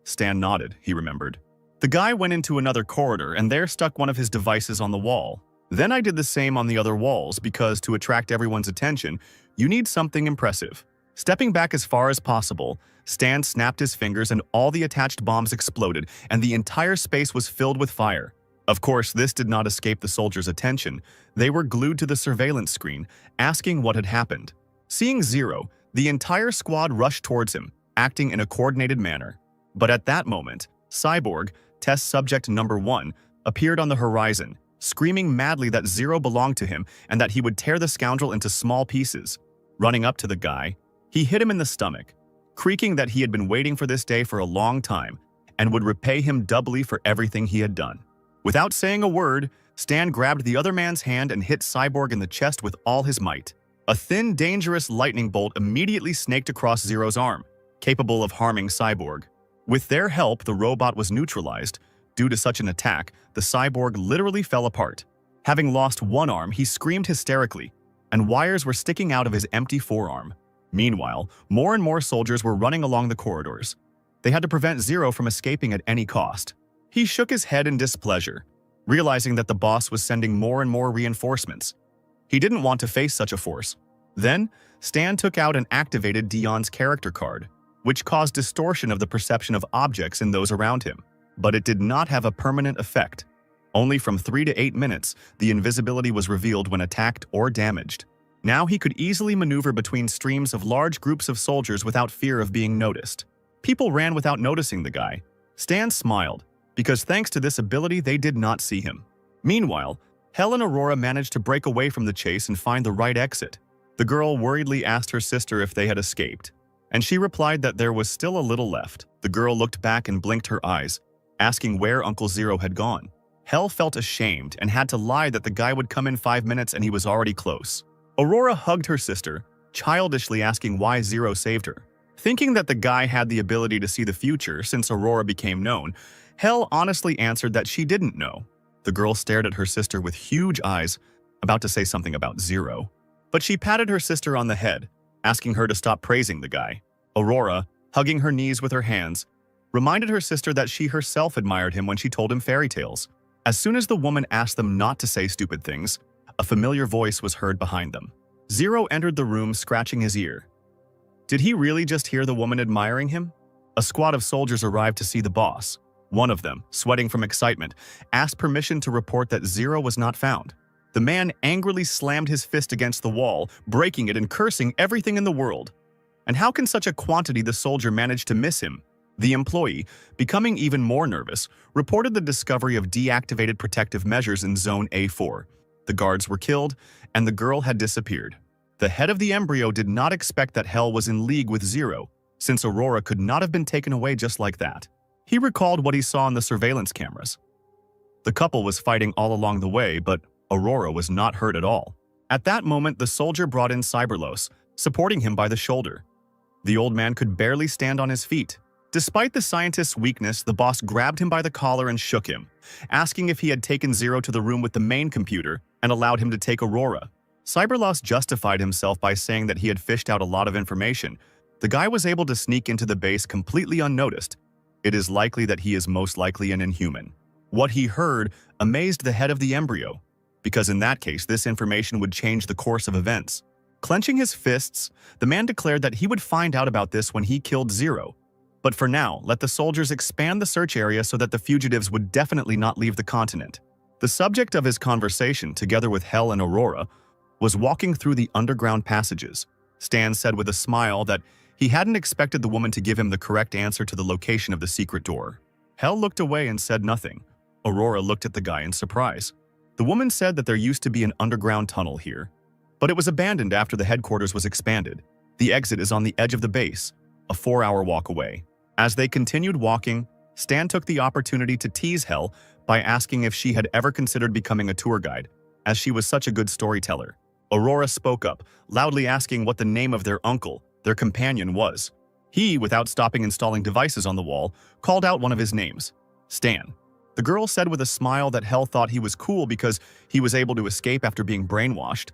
Stan nodded, he remembered. The guy went into another corridor and there stuck one of his devices on the wall. Then I did the same on the other walls because to attract everyone's attention, you need something impressive. Stepping back as far as possible, Stan snapped his fingers and all the attached bombs exploded and the entire space was filled with fire. Of course, this did not escape the soldiers' attention. They were glued to the surveillance screen, asking what had happened. Seeing Zero, the entire squad rushed towards him, acting in a coordinated manner. But at that moment, Cyborg, test subject number 1, appeared on the horizon, screaming madly that Zero belonged to him and that he would tear the scoundrel into small pieces. Running up to the guy, he hit him in the stomach, creaking that he had been waiting for this day for a long time and would repay him doubly for everything he had done. Without saying a word, Stan grabbed the other man's hand and hit Cyborg in the chest with all his might. A thin, dangerous lightning bolt immediately snaked across Zero's arm, capable of harming Cyborg. With their help, the robot was neutralized. Due to such an attack, the cyborg literally fell apart. Having lost one arm, he screamed hysterically, and wires were sticking out of his empty forearm. Meanwhile, more and more soldiers were running along the corridors. They had to prevent Zero from escaping at any cost. He shook his head in displeasure, realizing that the boss was sending more and more reinforcements. He didn't want to face such a force. Then, Stan took out and activated Dion's character card, which caused distortion of the perception of objects in those around him. But it did not have a permanent effect. Only from 3 to 8 minutes, the invisibility was revealed when attacked or damaged. Now he could easily maneuver between streams of large groups of soldiers without fear of being noticed. People ran without noticing the guy. Stan smiled, because thanks to this ability they did not see him. Meanwhile, Hell and Aurora managed to break away from the chase and find the right exit. The girl worriedly asked her sister if they had escaped, and she replied that there was still a little left. The girl looked back and blinked her eyes, asking where Uncle Zero had gone. Hell felt ashamed and had to lie that the guy would come in 5 minutes and he was already close. Aurora hugged her sister, childishly asking why Zero saved her. Thinking that the guy had the ability to see the future since Aurora became known, Hell honestly answered that she didn't know. The girl stared at her sister with huge eyes, about to say something about Zero. But she patted her sister on the head, asking her to stop praising the guy. Aurora, hugging her knees with her hands, reminded her sister that she herself admired him when she told him fairy tales. As soon as the woman asked them not to say stupid things, a familiar voice was heard behind them. Zero entered the room, scratching his ear. Did he really just hear the woman admiring him? A squad of soldiers arrived to see the boss. One of them, sweating from excitement, asked permission to report that Zero was not found. The man angrily slammed his fist against the wall, breaking it and cursing everything in the world. And how can such a quantity the soldier manage to miss him? The employee, becoming even more nervous, reported the discovery of deactivated protective measures in Zone A4. The guards were killed, and the girl had disappeared. The head of the embryo did not expect that Hell was in league with Zero, since Aurora could not have been taken away just like that. He recalled what he saw on the surveillance cameras. The couple was fighting all along the way, but Aurora was not hurt at all. At that moment, the soldier brought in Cyberlos, supporting him by the shoulder. The old man could barely stand on his feet. Despite the scientist's weakness, the boss grabbed him by the collar and shook him, asking if he had taken Zero to the room with the main computer and allowed him to take Aurora. Cyberlos justified himself by saying that he had fished out a lot of information. The guy was able to sneak into the base completely unnoticed. It is likely that he is most likely an inhuman. What he heard amazed the head of the embryo, because in that case, this information would change the course of events. Clenching his fists, the man declared that he would find out about this when he killed Zero. But for now, let the soldiers expand the search area so that the fugitives would definitely not leave the continent. The subject of his conversation, together with Hell and Aurora, was walking through the underground passages. Stan said with a smile that he hadn't expected the woman to give him the correct answer to the location of the secret door. Hell looked away and said nothing. Aurora looked at the guy in surprise. The woman said that there used to be an underground tunnel here, but it was abandoned after the headquarters was expanded. The exit is on the edge of the base, a 4-hour walk away. As they continued walking, Stan took the opportunity to tease Hel by asking if she had ever considered becoming a tour guide, as she was such a good storyteller. Aurora spoke up, loudly asking what the name of their uncle, their companion, was. He, without stopping installing devices on the wall, called out one of his names, Stan. The girl said with a smile that Hel thought he was cool because he was able to escape after being brainwashed.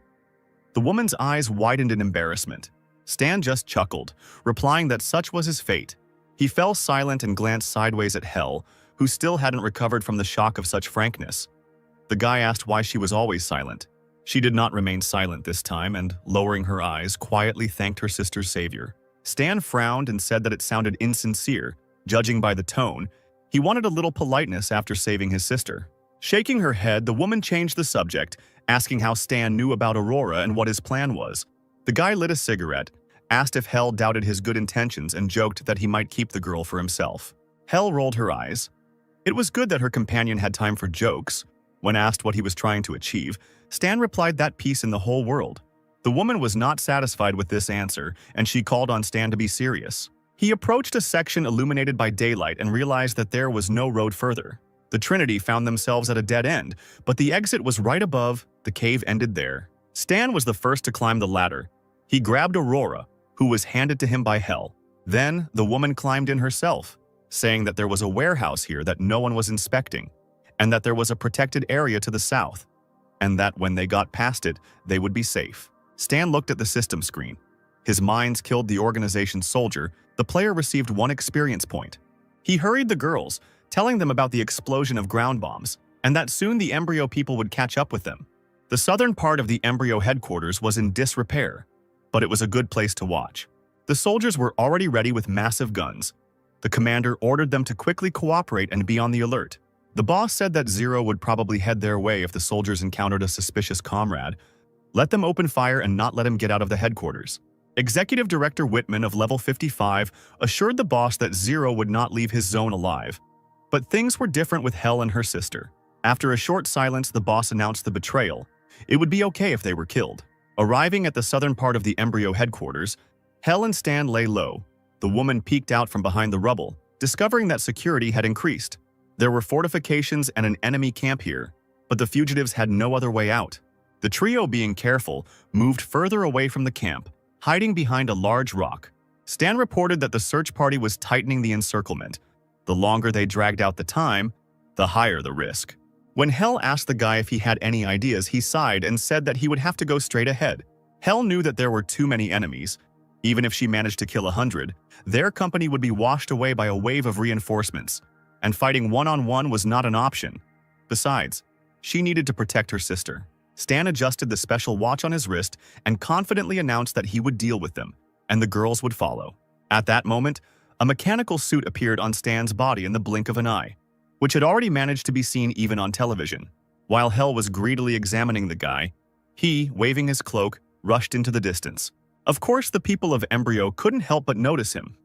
The woman's eyes widened in embarrassment. Stan just chuckled, replying that such was his fate. He fell silent and glanced sideways at Hel, who still hadn't recovered from the shock of such frankness. The guy asked why she was always silent. She did not remain silent this time and, lowering her eyes, quietly thanked her sister's savior. Stan frowned and said that it sounded insincere, judging by the tone. He wanted a little politeness after saving his sister. Shaking her head, the woman changed the subject, asking how Stan knew about Aurora and what his plan was. The guy lit a cigarette, asked if Hel doubted his good intentions, and joked that he might keep the girl for himself. Hel rolled her eyes. It was good that her companion had time for jokes. When asked what he was trying to achieve, Stan replied that peace in the whole world. The woman was not satisfied with this answer, and she called on Stan to be serious. He approached a section illuminated by daylight and realized that there was no road further. The Trinity found themselves at a dead end, but the exit was right above. The cave ended there. Stan was the first to climb the ladder. He grabbed Aurora, who was handed to him by Hel. Then the woman climbed in herself, saying that there was a warehouse here that no one was inspecting, and that there was a protected area to the south, and that when they got past it, they would be safe. Stan looked at the system screen. His mines killed the organization's soldier. The player received 1 experience point. He hurried the girls, telling them about the explosion of ground bombs, and that soon the embryo people would catch up with them. The southern part of the embryo headquarters was in disrepair, but it was a good place to watch. The soldiers were already ready with massive guns. The commander ordered them to quickly cooperate and be on the alert. The boss said that Zero would probably head their way if the soldiers encountered a suspicious comrade. Let them open fire and not let him get out of the headquarters. Executive Director Whitman of Level 55 assured the boss that Zero would not leave his zone alive. But things were different with Hel and her sister. After a short silence, the boss announced the betrayal. It would be okay if they were killed. Arriving at the southern part of the embryo headquarters, Hel and Stan lay low. The woman peeked out from behind the rubble, discovering that security had increased. There were fortifications and an enemy camp here, but the fugitives had no other way out. The trio, being careful, moved further away from the camp, hiding behind a large rock. Stan reported that the search party was tightening the encirclement. The longer they dragged out the time, the higher the risk. When Hel asked the guy if he had any ideas, he sighed and said that he would have to go straight ahead. Hel knew that there were too many enemies. Even if she managed to kill 100, their company would be washed away by a wave of reinforcements, and fighting one-on-one was not an option. Besides, she needed to protect her sister. Stan adjusted the special watch on his wrist and confidently announced that he would deal with them, and the girls would follow. At that moment, a mechanical suit appeared on Stan's body in the blink of an eye, which had already managed to be seen even on television. While Hel was greedily examining the guy, he, waving his cloak, rushed into the distance. Of course, the people of Embryo couldn't help but notice him.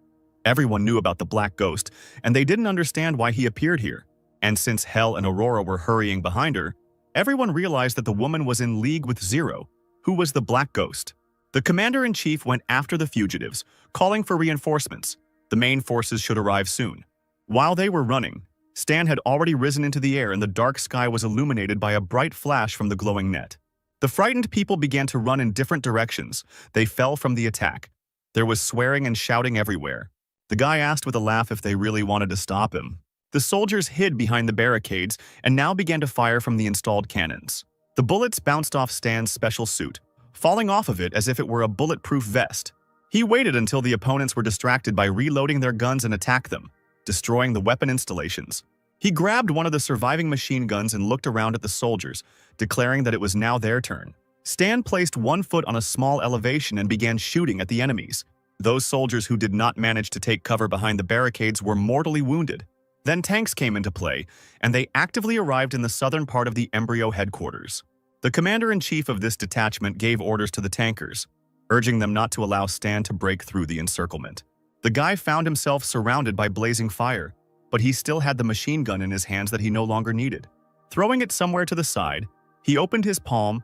Everyone knew about the Black Ghost, and they didn't understand why he appeared here. And since Hel and Aurora were hurrying behind her, everyone realized that the woman was in league with Zero, who was the Black Ghost. The commander-in-chief went after the fugitives, calling for reinforcements. The main forces should arrive soon. While they were running, Stan had already risen into the air and the dark sky was illuminated by a bright flash from the glowing net. The frightened people began to run in different directions. They fell from the attack. There was swearing and shouting everywhere. The guy asked with a laugh if they really wanted to stop him. The soldiers hid behind the barricades and now began to fire from the installed cannons. The bullets bounced off Stan's special suit, falling off of it as if it were a bulletproof vest. He waited until the opponents were distracted by reloading their guns and attacked them, destroying the weapon installations. He grabbed one of the surviving machine guns and looked around at the soldiers, declaring that it was now their turn. Stan placed one foot on a small elevation and began shooting at the enemies. Those soldiers who did not manage to take cover behind the barricades were mortally wounded. Then tanks came into play, and they actively arrived in the southern part of the Embryo headquarters. The commander-in-chief of this detachment gave orders to the tankers, urging them not to allow Stan to break through the encirclement. The guy found himself surrounded by blazing fire. but he still had the machine gun in his hands that he no longer needed. Throwing it somewhere to the side, he opened his palm,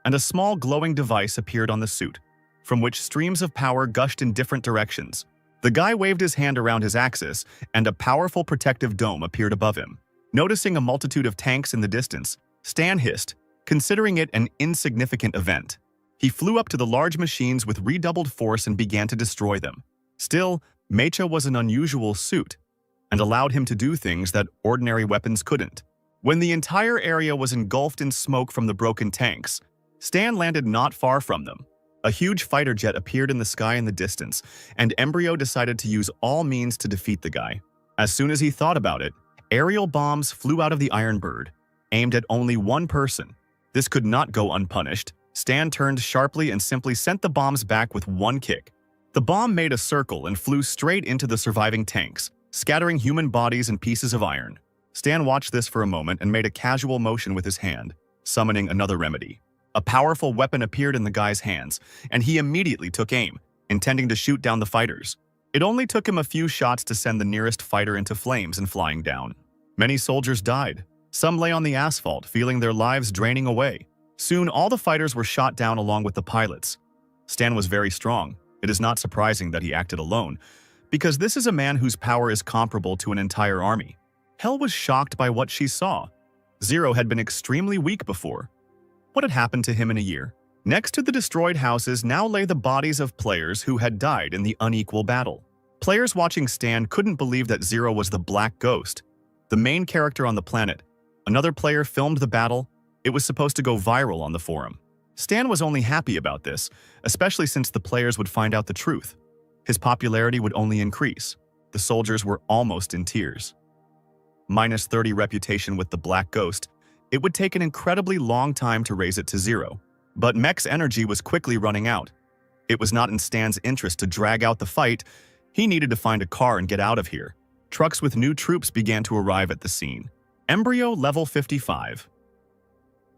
and a small glowing device appeared on the suit, from which streams of power gushed in different directions. The guy waved his hand around his axis, and a powerful protective dome appeared above him. Noticing a multitude of tanks in the distance, Stan hissed, considering it an insignificant event. He flew up to the large machines with redoubled force and began to destroy them. Still, Mecha was an unusual suit, and allowed him to do things that ordinary weapons couldn't. When the entire area was engulfed in smoke from the broken tanks, Stan landed not far from them. A huge fighter jet appeared in the sky in the distance, and Embryo decided to use all means to defeat the guy. As soon as he thought about it, aerial bombs flew out of the Iron Bird, aimed at only one person. This could not go unpunished. Stan turned sharply and simply sent the bombs back with one kick. The bomb made a circle and flew straight into the surviving tanks, scattering human bodies and pieces of iron. Stan watched this for a moment and made a casual motion with his hand, summoning another remedy. A powerful weapon appeared in the guy's hands, and he immediately took aim, intending to shoot down the fighters. It only took him a few shots to send the nearest fighter into flames and flying down. Many soldiers died. Some lay on the asphalt, feeling their lives draining away. Soon, all the fighters were shot down along with the pilots. Stan was very strong. It is not surprising that he acted alone, because this is a man whose power is comparable to an entire army. Hell was shocked by what she saw. Zero had been extremely weak before. What had happened to him in a year? Next to the destroyed houses now lay the bodies of players who had died in the unequal battle. Players watching Stan couldn't believe that Zero was the Black Ghost, the main character on the planet. Another player filmed the battle. It was supposed to go viral on the forum. Stan was only happy about this, especially since the players would find out the truth. His popularity would only increase. The soldiers were almost in tears. Minus 30 reputation with the Black Ghost, it would take an incredibly long time to raise it to 0. But Mech's energy was quickly running out. It was not in Stan's interest to drag out the fight. He needed to find a car and get out of here. Trucks with new troops began to arrive at the scene. Embryo level 55.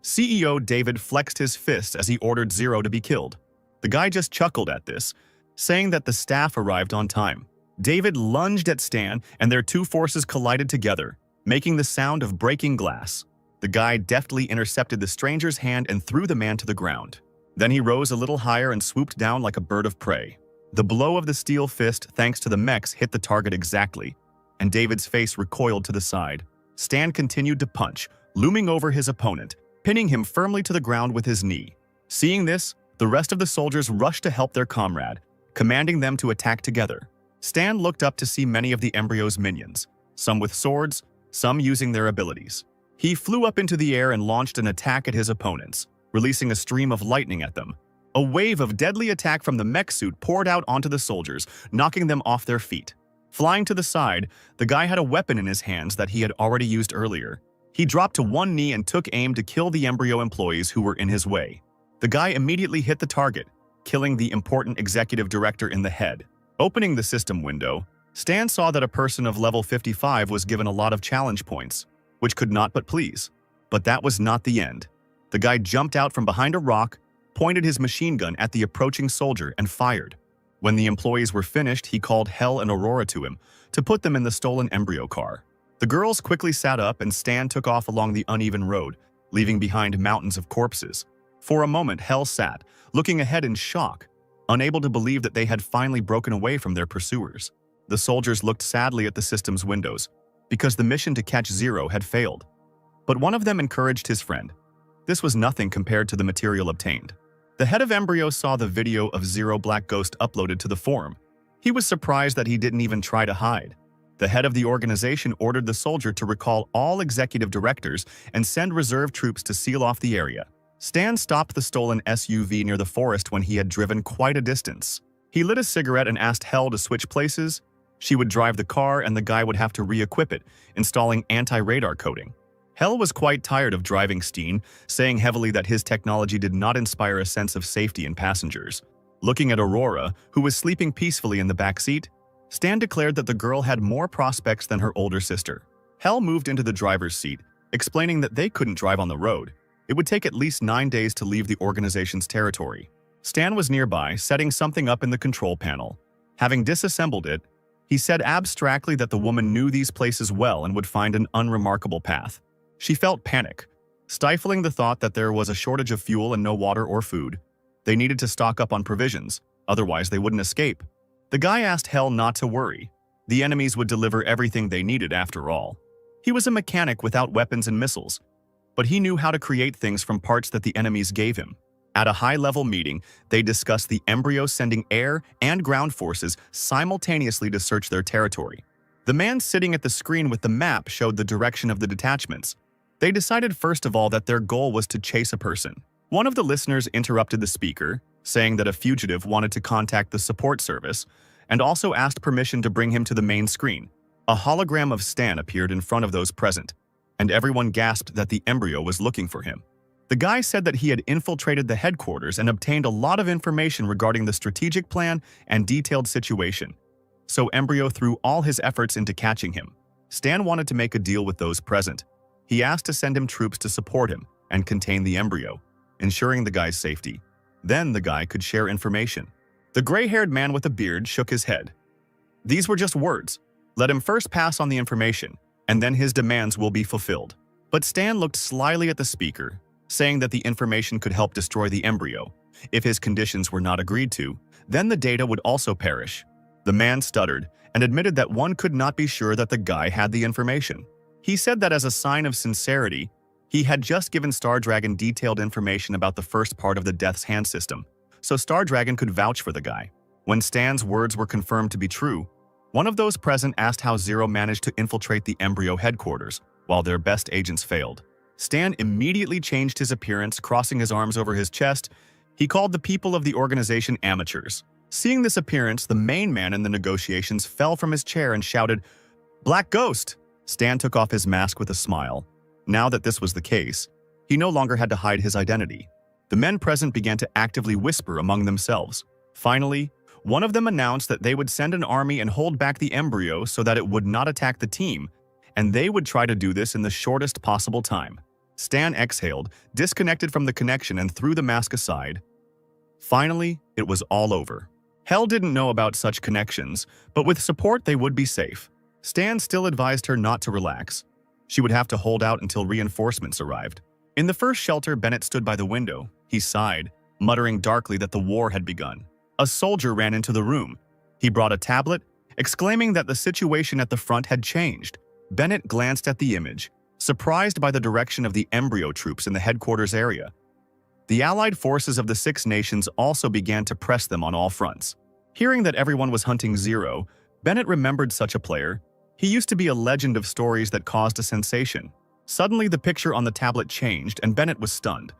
CEO David flexed his fist as he ordered Zero to be killed. The guy just chuckled at this, saying that the staff arrived on time. David lunged at Stan, and their two forces collided together, making the sound of breaking glass. The guy deftly intercepted the stranger's hand and threw the man to the ground. Then he rose a little higher and swooped down like a bird of prey. The blow of the steel fist, thanks to the mechs, hit the target exactly, and David's face recoiled to the side. Stan continued to punch, looming over his opponent, pinning him firmly to the ground with his knee. Seeing this, the rest of the soldiers rushed to help their comrade, commanding them to attack together. Stan looked up to see many of the Embryo's minions, some with swords, some using their abilities. He flew up into the air and launched an attack at his opponents, releasing a stream of lightning at them. A wave of deadly attack from the mech suit poured out onto the soldiers, knocking them off their feet. Flying to the side, the guy had a weapon in his hands that he had already used earlier. He dropped to one knee and took aim to kill the Embryo employees who were in his way. The guy immediately hit the target, killing the important executive director in the head. Opening the system window, Stan saw that a person of level 55 was given a lot of challenge points, which could not but please. But that was not the end. The guy jumped out from behind a rock, pointed his machine gun at the approaching soldier, and fired. When the employees were finished, he called Hell and Aurora to him to put them in the stolen Embryo car. The girls quickly sat up and Stan took off along the uneven road, leaving behind mountains of corpses. For a moment, Hell sat, looking ahead in shock, unable to believe that they had finally broken away from their pursuers. The soldiers looked sadly at the system's windows, because the mission to catch Zero had failed. But one of them encouraged his friend. This was nothing compared to the material obtained. The head of Embryo saw the video of Zero Black Ghost uploaded to the forum. He was surprised that he didn't even try to hide. The head of the organization ordered the soldier to recall all executive directors and send reserve troops to seal off the area. Stan stopped the stolen SUV near the forest when he had driven quite a distance. He lit a cigarette and asked Hell to switch places. She would drive the car and the guy would have to re-equip it, installing anti-radar coating. Hell was quite tired of driving Steen, saying heavily that his technology did not inspire a sense of safety in passengers. Looking at Aurora, who was sleeping peacefully in the back seat, Stan declared that the girl had more prospects than her older sister. Hell moved into the driver's seat, explaining that they couldn't drive on the road. It would take at least 9 days to leave the organization's territory. Stan was nearby, setting something up in the control panel. Having disassembled it, He said abstractly that the woman knew these places well and would find an unremarkable path. She felt panic, stifling the thought that there was a shortage of fuel and no water or food. They needed to stock up on provisions, otherwise they wouldn't escape. The guy asked Hell not to worry. The enemies would deliver everything they needed after all. He was a mechanic without weapons and missiles, but he knew how to create things from parts that the enemies gave him. At a high-level meeting, they discussed the embryo sending air and ground forces simultaneously to search their territory. The man sitting at the screen with the map showed the direction of the detachments. They decided first of all that their goal was to chase a person. One of the listeners interrupted the speaker, saying that a fugitive wanted to contact the support service, and also asked permission to bring him to the main screen. A hologram of Stan appeared in front of those present, and everyone gasped that the embryo was looking for him. The guy said that he had infiltrated the headquarters and obtained a lot of information regarding the strategic plan and detailed situation. So Embryo threw all his efforts into catching him. Stan wanted to make a deal with those present. He asked to send him troops to support him and contain the embryo, ensuring the guy's safety. Then the guy could share information. The gray-haired man with a beard shook his head. These were just words. Let him first pass on the information, and then his demands will be fulfilled. But Stan looked slyly at the speaker, saying that the information could help destroy the embryo. If his conditions were not agreed to, then the data would also perish. The man stuttered and admitted that one could not be sure that the guy had the information. He said that as a sign of sincerity, he had just given Star Dragon detailed information about the first part of the Death's Hand system, so Star Dragon could vouch for the guy. When Stan's words were confirmed to be true, one of those present asked how Zero managed to infiltrate the embryo headquarters, while their best agents failed. Stan immediately changed his appearance, crossing his arms over his chest. He called the people of the organization amateurs. Seeing this appearance, the main man in the negotiations fell from his chair and shouted, "Black Ghost!" Stan took off his mask with a smile. Now that this was the case, he no longer had to hide his identity. The men present began to actively whisper among themselves. Finally, one of them announced that they would send an army and hold back the embryo so that it would not attack the team, and they would try to do this in the shortest possible time. Stan exhaled, disconnected from the connection, and threw the mask aside. Finally, it was all over. Hell didn't know about such connections, but with support they would be safe. Stan still advised her not to relax. She would have to hold out until reinforcements arrived. In the first shelter, Bennett stood by the window. He sighed, muttering darkly that the war had begun. A soldier ran into the room. He brought a tablet, exclaiming that the situation at the front had changed. Bennett glanced at the image, surprised by the direction of the embryo troops in the headquarters area. The allied forces of the 6 nations also began to press them on all fronts. Hearing that everyone was hunting Zero, Bennett remembered such a player. He used to be a legend of stories that caused a sensation. Suddenly, the picture on the tablet changed, and Bennett was stunned.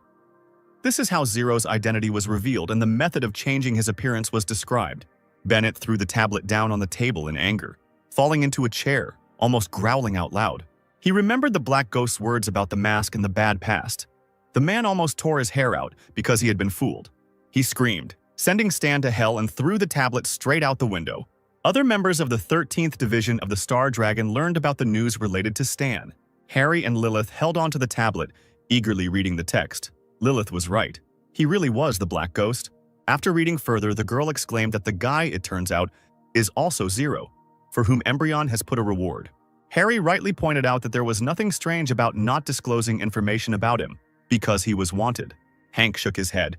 This is how Zero's identity was revealed, and the method of changing his appearance was described. Bennett threw the tablet down on the table in anger, falling into a chair, almost growling out loud. He remembered the Black Ghost's words about the mask and the bad past. The man almost tore his hair out because he had been fooled. He screamed, sending Stan to hell, and threw the tablet straight out the window. Other members of the 13th Division of the Star Dragon learned about the news related to Stan. Harry and Lilith held onto the tablet, eagerly reading the text. Lilith was right. He really was the Black Ghost. After reading further, the girl exclaimed that the guy, it turns out, is also Zero, for whom Embryon has put a reward. Harry rightly pointed out that there was nothing strange about not disclosing information about him, because he was wanted. Hank shook his head.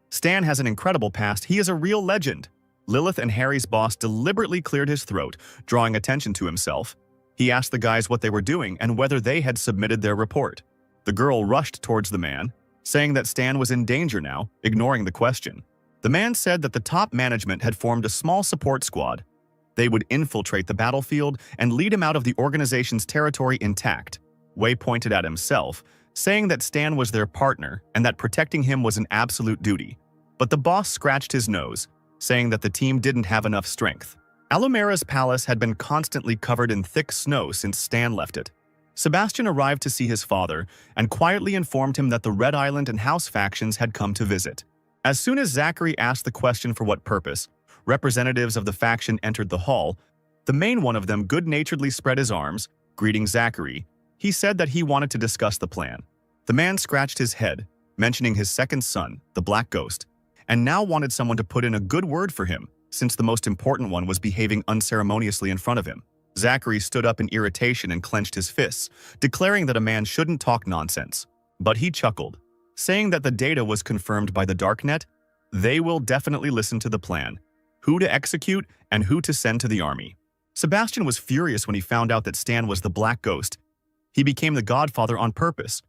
Stan has an incredible past. He is a real legend. Lilith and Harry's boss deliberately cleared his throat, drawing attention to himself. He asked the guys what they were doing and whether they had submitted their report. The girl rushed towards the man, saying that Stan was in danger now, ignoring the question. The man said that the top management had formed a small support squad. They would infiltrate the battlefield and lead him out of the organization's territory intact. Wei pointed at himself, saying that Stan was their partner and that protecting him was an absolute duty. But the boss scratched his nose, saying that the team didn't have enough strength. Alumera's palace had been constantly covered in thick snow since Stan left it. Sebastian arrived to see his father and quietly informed him that the Red Island and House factions had come to visit. As soon as Zachary asked the question for what purpose, representatives of the faction entered the hall. The main one of them good-naturedly spread his arms, greeting Zachary. He said that he wanted to discuss the plan. The man scratched his head, mentioning his second son, the Black Ghost, and now wanted someone to put in a good word for him, since the most important one was behaving unceremoniously in front of him. Zachary stood up in irritation and clenched his fists, declaring that a man shouldn't talk nonsense. But he chuckled, saying that the data was confirmed by the darknet. They will definitely listen to the plan, who to execute and who to send to the army. Sebastian was furious when he found out that Stan was the Black Ghost. He became the godfather on purpose.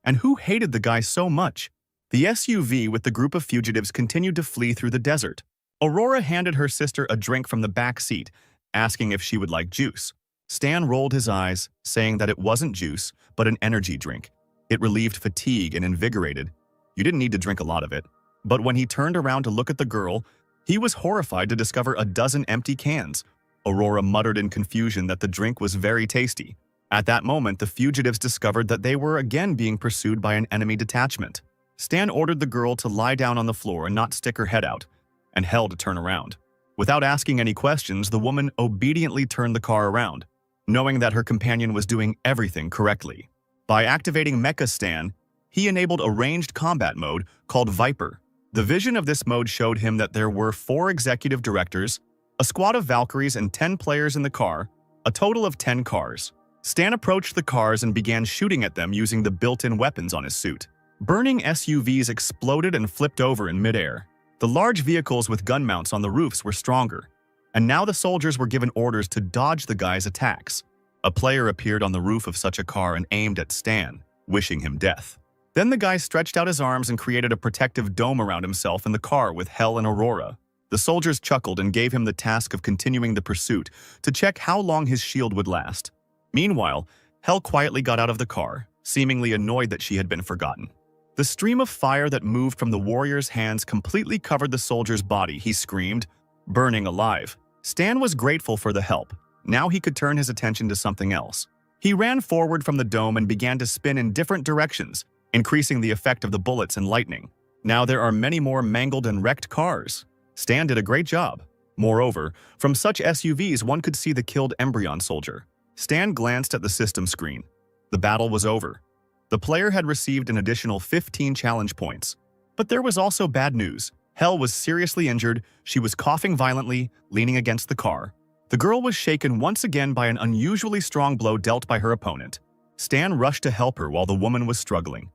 And who hated the guy so much? The SUV with the group of fugitives continued to flee through the desert. Aurora handed her sister a drink from the back seat, asking if she would like juice. Stan rolled his eyes, saying that it wasn't juice, but an energy drink. It relieved fatigue and invigorated. You didn't need to drink a lot of it. But when he turned around to look at the girl, he was horrified to discover a dozen empty cans. Aurora muttered in confusion that the drink was very tasty. At that moment, the fugitives discovered that they were again being pursued by an enemy detachment. Stan ordered the girl to lie down on the floor and not stick her head out, and Hell to turn around. Without asking any questions, the woman obediently turned the car around, knowing that her companion was doing everything correctly. By activating Mecha Stan, he enabled a ranged combat mode called Viper. The vision of this mode showed him that there were 4 executive directors, a squad of Valkyries and 10 players in the car, a total of 10 cars. Stan approached the cars and began shooting at them using the built-in weapons on his suit. Burning SUVs exploded and flipped over in midair. The large vehicles with gun mounts on the roofs were stronger, and now the soldiers were given orders to dodge the guy's attacks. A player appeared on the roof of such a car and aimed at Stan, wishing him death. Then the guy stretched out his arms and created a protective dome around himself in the car with Hell and Aurora. The soldiers chuckled and gave him the task of continuing the pursuit to check how long his shield would last. Meanwhile, Hell quietly got out of the car, seemingly annoyed that she had been forgotten. The stream of fire that moved from the warrior's hands completely covered the soldier's body, he screamed, burning alive. Stan was grateful for the help. Now he could turn his attention to something else. He ran forward from the dome and began to spin in different directions, increasing the effect of the bullets and lightning. Now there are many more mangled and wrecked cars. Stan did a great job. Moreover, from such SUVs one could see the killed embryo soldier. Stan glanced at the system screen. The battle was over. The player had received an additional 15 challenge points. But there was also bad news. Hell was seriously injured, she was coughing violently, leaning against the car. The girl was shaken once again by an unusually strong blow dealt by her opponent. Stan rushed to help her while the woman was struggling.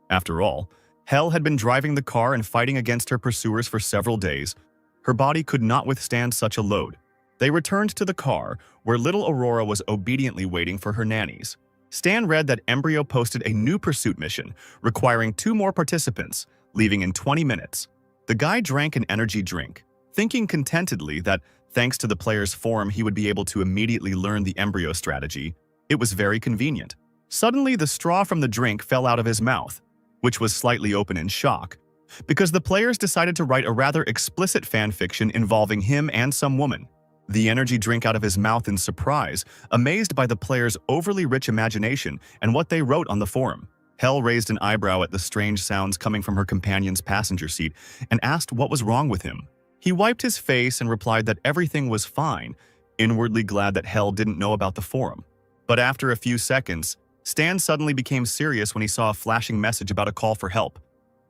After all, Hell had been driving the car and fighting against her pursuers for several days. Her body could not withstand such a load. They returned to the car, where little Aurora was obediently waiting for her nannies. Stan read that Embryo posted a new pursuit mission, requiring 2 more participants, leaving in 20 minutes. The guy drank an energy drink, thinking contentedly that, thanks to the player's form, he would be able to immediately learn the embryo strategy. It was very convenient. Suddenly, the straw from the drink fell out of his mouth, which was slightly open in shock, because the players decided to write a rather explicit fanfiction involving him and some woman. The energy drink out of his mouth in surprise, amazed by the player's overly rich imagination and what they wrote on the forum. Hell raised an eyebrow at the strange sounds coming from her companion's passenger seat and asked what was wrong with him. He wiped his face and replied that everything was fine, inwardly glad that Hell didn't know about the forum. But after a few seconds, Stan suddenly became serious when he saw a flashing message about a call for help.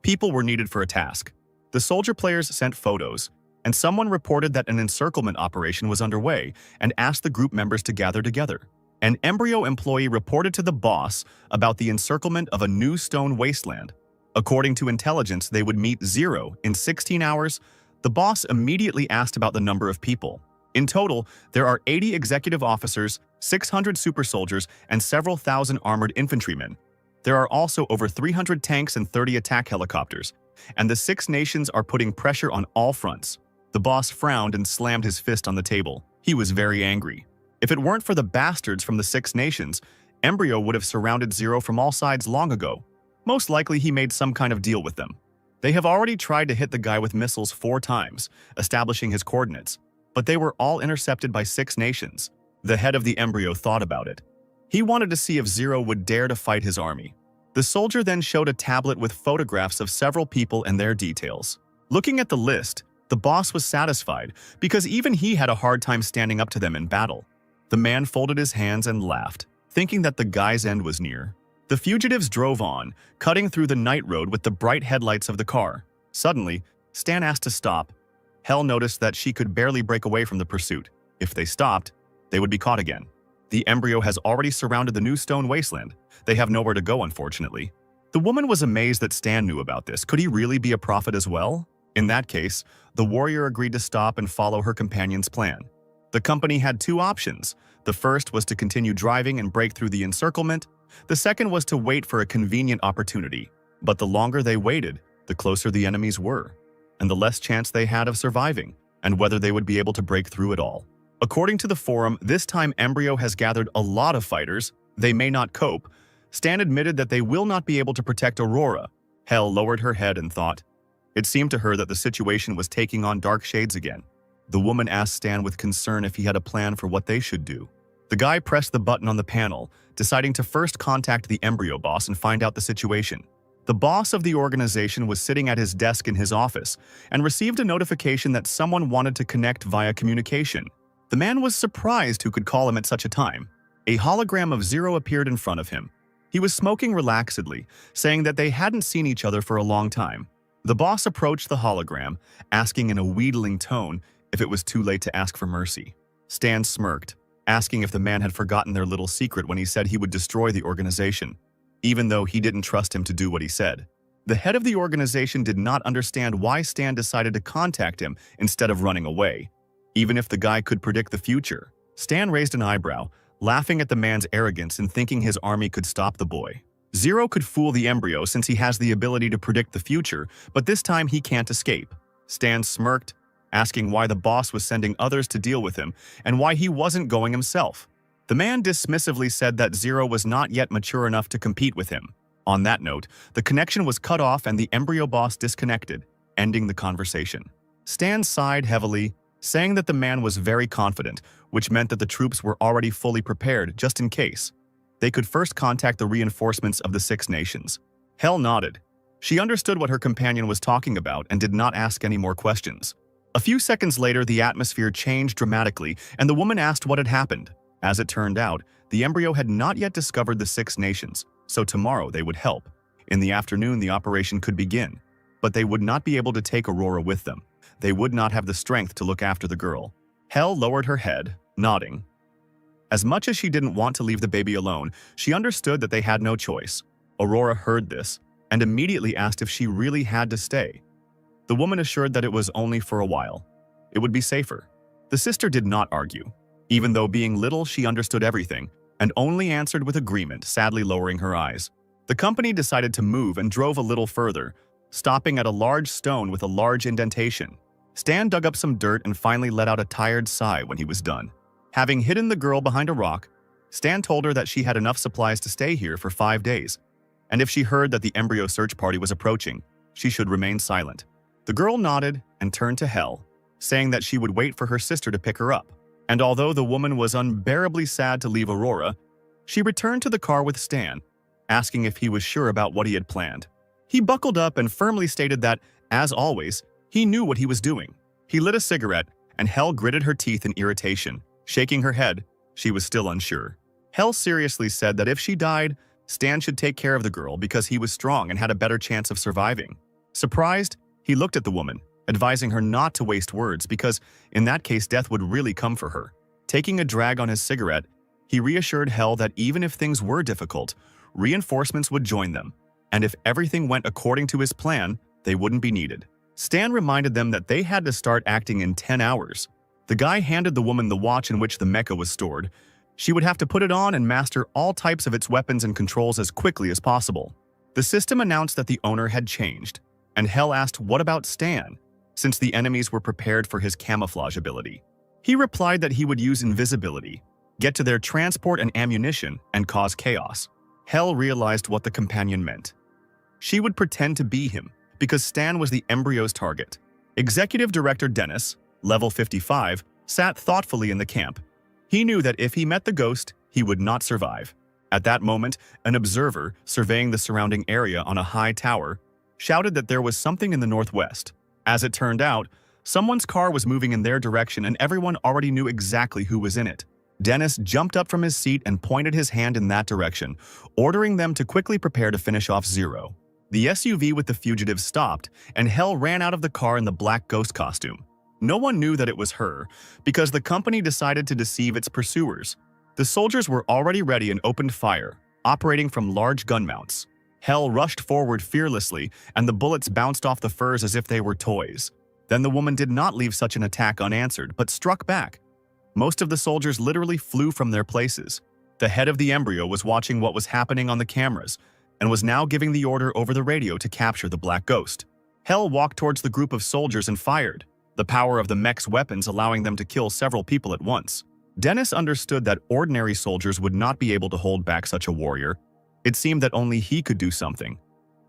People were needed for a task. The soldier players sent photos, and someone reported that an encirclement operation was underway and asked the group members to gather together. An embryo employee reported to the boss about the encirclement of a new stone wasteland. According to intelligence, they would meet 0 in 16 hours. The boss immediately asked about the number of people. In total, there are 80 executive officers, 600 super soldiers, and several thousand armored infantrymen. There are also over 300 tanks and 30 attack helicopters, and the 6 nations are putting pressure on all fronts. The boss frowned and slammed his fist on the table. He was very angry. If it weren't for the bastards from the 6 nations, Embryo would have surrounded 0 from all sides long ago. Most likely he made some kind of deal with them. They have already tried to hit the guy with missiles 4 times, establishing his coordinates, but they were all intercepted by 6 nations. The head of the Embryo thought about it. He wanted to see if 0 would dare to fight his army. The soldier then showed a tablet with photographs of several people and their details. Looking at the list, the boss was satisfied because even he had a hard time standing up to them in battle. The man folded his hands and laughed, thinking that the guy's end was near. The fugitives drove on, cutting through the night road with the bright headlights of the car. Suddenly, Stan asked to stop. Hell noticed that she could barely break away from the pursuit. If they stopped, they would be caught again. The embryo has already surrounded the new stone wasteland. They have nowhere to go, unfortunately. The woman was amazed that Stan knew about this. Could he really be a prophet as well? In that case, the warrior agreed to stop and follow her companion's plan. The company had two options. The first was to continue driving and break through the encirclement. The second was to wait for a convenient opportunity. But the longer they waited, the closer the enemies were, and the less chance they had of surviving, and whether they would be able to break through it all. According to the forum, this time Embryo has gathered a lot of fighters. They may not cope. Stan admitted that they will not be able to protect Aurora. Hell lowered her head and thought. It seemed to her that the situation was taking on dark shades again. The woman asked Stan with concern if he had a plan for what they should do. The guy pressed the button on the panel, deciding to first contact the embryo boss and find out the situation. The boss of the organization was sitting at his desk in his office and received a notification that someone wanted to connect via communication. The man was surprised who could call him at such a time. A hologram of Zero appeared in front of him. He was smoking relaxedly, saying that they hadn't seen each other for a long time. The boss approached the hologram, asking in a wheedling tone if it was too late to ask for mercy. Stan smirked, asking if the man had forgotten their little secret when he said he would destroy the organization, even though he didn't trust him to do what he said. The head of the organization did not understand why Stan decided to contact him instead of running away. Even if the guy could predict the future, Stan raised an eyebrow, laughing at the man's arrogance and thinking his army could stop the boy. Zero could fool the embryo since he has the ability to predict the future, but this time he can't escape. Stan smirked, asking why the boss was sending others to deal with him and why he wasn't going himself. The man dismissively said that Zero was not yet mature enough to compete with him. On that note, the connection was cut off and the embryo boss disconnected, ending the conversation. Stan sighed heavily, saying that the man was very confident, which meant that the troops were already fully prepared just in case. They could first contact the reinforcements of the 6 nations. Hell nodded. She understood what her companion was talking about and did not ask any more questions. A few seconds later, the atmosphere changed dramatically, and the woman asked what had happened. As it turned out, the embryo had not yet discovered the 6 nations, so tomorrow they would help. In the afternoon, the operation could begin, but they would not be able to take Aurora with them. They would not have the strength to look after the girl. Hell lowered her head, nodding. As much as she didn't want to leave the baby alone, she understood that they had no choice. Aurora heard this and immediately asked if she really had to stay. The woman assured that it was only for a while. It would be safer. The sister did not argue. Even though being little, she understood everything and only answered with agreement, sadly lowering her eyes. The company decided to move and drove a little further, stopping at a large stone with a large indentation. Stan dug up some dirt and finally let out a tired sigh when he was done. Having hidden the girl behind a rock, Stan told her that she had enough supplies to stay here for 5 days, and if she heard that the embryo search party was approaching, she should remain silent. The girl nodded and turned to Hell, saying that she would wait for her sister to pick her up. And although the woman was unbearably sad to leave Aurora, she returned to the car with Stan, asking if he was sure about what he had planned. He buckled up and firmly stated that, as always, he knew what he was doing. He lit a cigarette, and Hell gritted her teeth in irritation. Shaking her head, she was still unsure. Hell seriously said that if she died, Stan should take care of the girl because he was strong and had a better chance of surviving. Surprised, he looked at the woman, advising her not to waste words because, in that case, death would really come for her. Taking a drag on his cigarette, he reassured Hell that even if things were difficult, reinforcements would join them, and if everything went according to his plan, they wouldn't be needed. Stan reminded them that they had to start acting in 10 hours. The guy handed the woman the watch in which the mecha was stored. She would have to put it on and master all types of its weapons and controls as quickly as possible. The system announced that the owner had changed, and Hell asked what about Stan, since the enemies were prepared for his camouflage ability. He replied that he would use invisibility, get to their transport and ammunition, and cause chaos. Hell realized what the companion meant. She would pretend to be him, because Stan was the embryo's target. Executive Director Dennis, level 55, sat thoughtfully in the camp. He knew that if he met the ghost, he would not survive. At that moment, an observer, surveying the surrounding area on a high tower, shouted that there was something in the northwest. As it turned out, someone's car was moving in their direction and everyone already knew exactly who was in it. Dennis jumped up from his seat and pointed his hand in that direction, ordering them to quickly prepare to finish off Zero. The SUV with the fugitives stopped, and Hell ran out of the car in the black ghost costume. No one knew that it was her, because the company decided to deceive its pursuers. The soldiers were already ready and opened fire, operating from large gun mounts. Hell rushed forward fearlessly, and the bullets bounced off the furs as if they were toys. Then the woman did not leave such an attack unanswered, but struck back. Most of the soldiers literally flew from their places. The head of the embryo was watching what was happening on the cameras, and was now giving the order over the radio to capture the Black Ghost. Hell walked towards the group of soldiers and fired, the power of the mech's weapons allowing them to kill several people at once. Dennis understood that ordinary soldiers would not be able to hold back such a warrior. It seemed that only he could do something.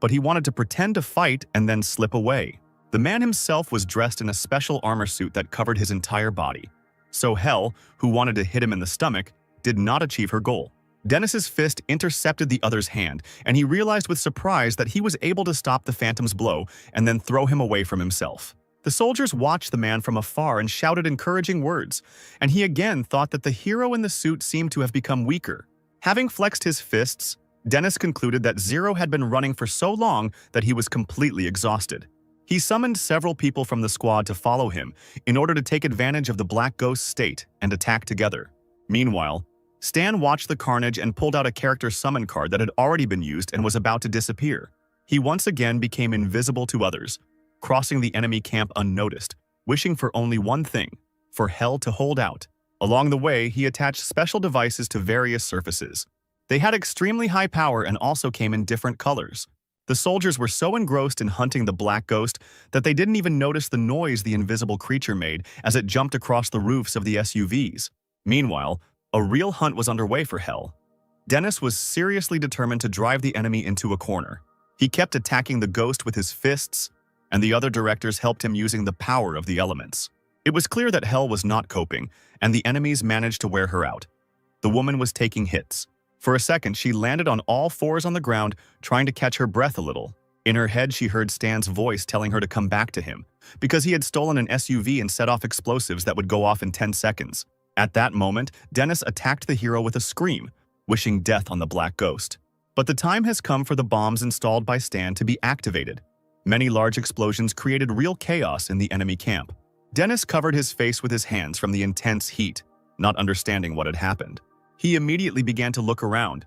But he wanted to pretend to fight and then slip away. The man himself was dressed in a special armor suit that covered his entire body. So Hell, who wanted to hit him in the stomach, did not achieve her goal. Dennis's fist intercepted the other's hand, and he realized with surprise that he was able to stop the Phantom's blow and then throw him away from himself. The soldiers watched the man from afar and shouted encouraging words, and he again thought that the hero in the suit seemed to have become weaker. Having flexed his fists, Dennis concluded that Zero had been running for so long that he was completely exhausted. He summoned several people from the squad to follow him in order to take advantage of the Black Ghost's state and attack together. Meanwhile, Stan watched the carnage and pulled out a character summon card that had already been used and was about to disappear. He once again became invisible to others, crossing the enemy camp unnoticed, wishing for only one thing: for Hell to hold out. Along the way, he attached special devices to various surfaces. They had extremely high power and also came in different colors. The soldiers were so engrossed in hunting the Black Ghost that they didn't even notice the noise the invisible creature made as it jumped across the roofs of the SUVs. Meanwhile, a real hunt was underway for Hell. Dennis was seriously determined to drive the enemy into a corner. He kept attacking the ghost with his fists, and the other directors helped him using the power of the elements. It was clear that Hell was not coping, and the enemies managed to wear her out. The woman was taking hits. For a second, she landed on all fours on the ground, trying to catch her breath a little. In her head, she heard Stan's voice telling her to come back to him, because he had stolen an SUV and set off explosives that would go off in 10 seconds. At that moment, Dennis attacked the hero with a scream, wishing death on the Black Ghost. But the time has come for the bombs installed by Stan to be activated. Many large explosions created real chaos in the enemy camp. Dennis covered his face with his hands from the intense heat, not understanding what had happened. He immediately began to look around,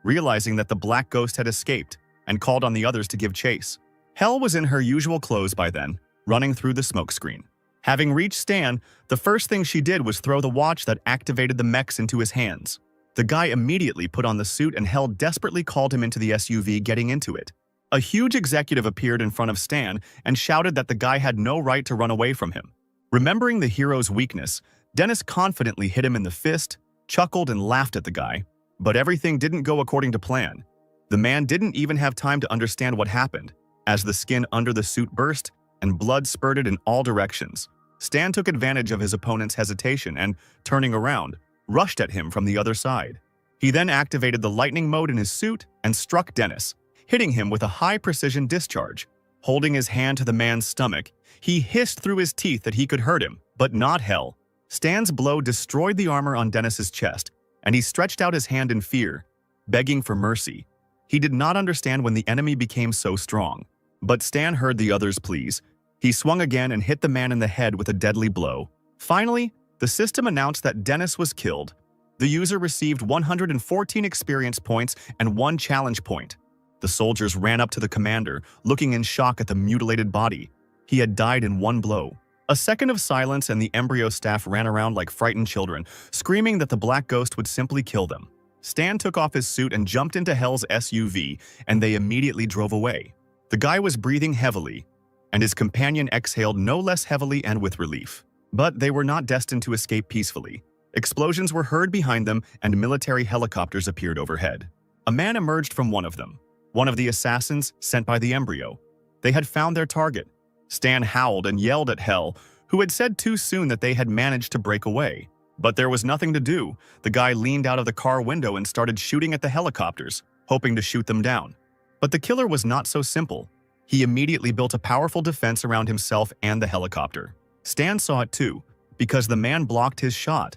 realizing that the Black Ghost had escaped, and called on the others to give chase. Hell was in her usual clothes by then, running through the smokescreen. Having reached Stan, the first thing she did was throw the watch that activated the mechs into his hands. The guy immediately put on the suit and Hell desperately called him into the SUV, getting into it. A huge executive appeared in front of Stan and shouted that the guy had no right to run away from him. Remembering the hero's weakness, Dennis confidently hit him in the fist, chuckled and laughed at the guy. But everything didn't go according to plan. The man didn't even have time to understand what happened, as the skin under the suit burst and blood spurted in all directions. Stan took advantage of his opponent's hesitation and, turning around, rushed at him from the other side. He then activated the lightning mode in his suit and struck Dennis, hitting him with a high-precision discharge. Holding his hand to the man's stomach, he hissed through his teeth that he could hurt him, but not Hell. Stan's blow destroyed the armor on Dennis's chest, and he stretched out his hand in fear, begging for mercy. He did not understand when the enemy became so strong. But Stan heard the others' pleas. He swung again and hit the man in the head with a deadly blow. Finally, the system announced that Dennis was killed. The user received 114 experience points and 1 challenge point. The soldiers ran up to the commander, looking in shock at the mutilated body. He had died in 1 blow. A second of silence and the embryo staff ran around like frightened children, screaming that the Black Ghost would simply kill them. Stan took off his suit and jumped into Hell's SUV, and they immediately drove away. The guy was breathing heavily, and his companion exhaled no less heavily and with relief. But they were not destined to escape peacefully. Explosions were heard behind them, and military helicopters appeared overhead. A man emerged from one of them, one of the assassins sent by the embryo. They had found their target. Stan howled and yelled at Hell, who had said too soon that they had managed to break away. But there was nothing to do. The guy leaned out of the car window and started shooting at the helicopters, hoping to shoot them down. But the killer was not so simple. He immediately built a powerful defense around himself and the helicopter. Stan saw it too, because the man blocked his shot.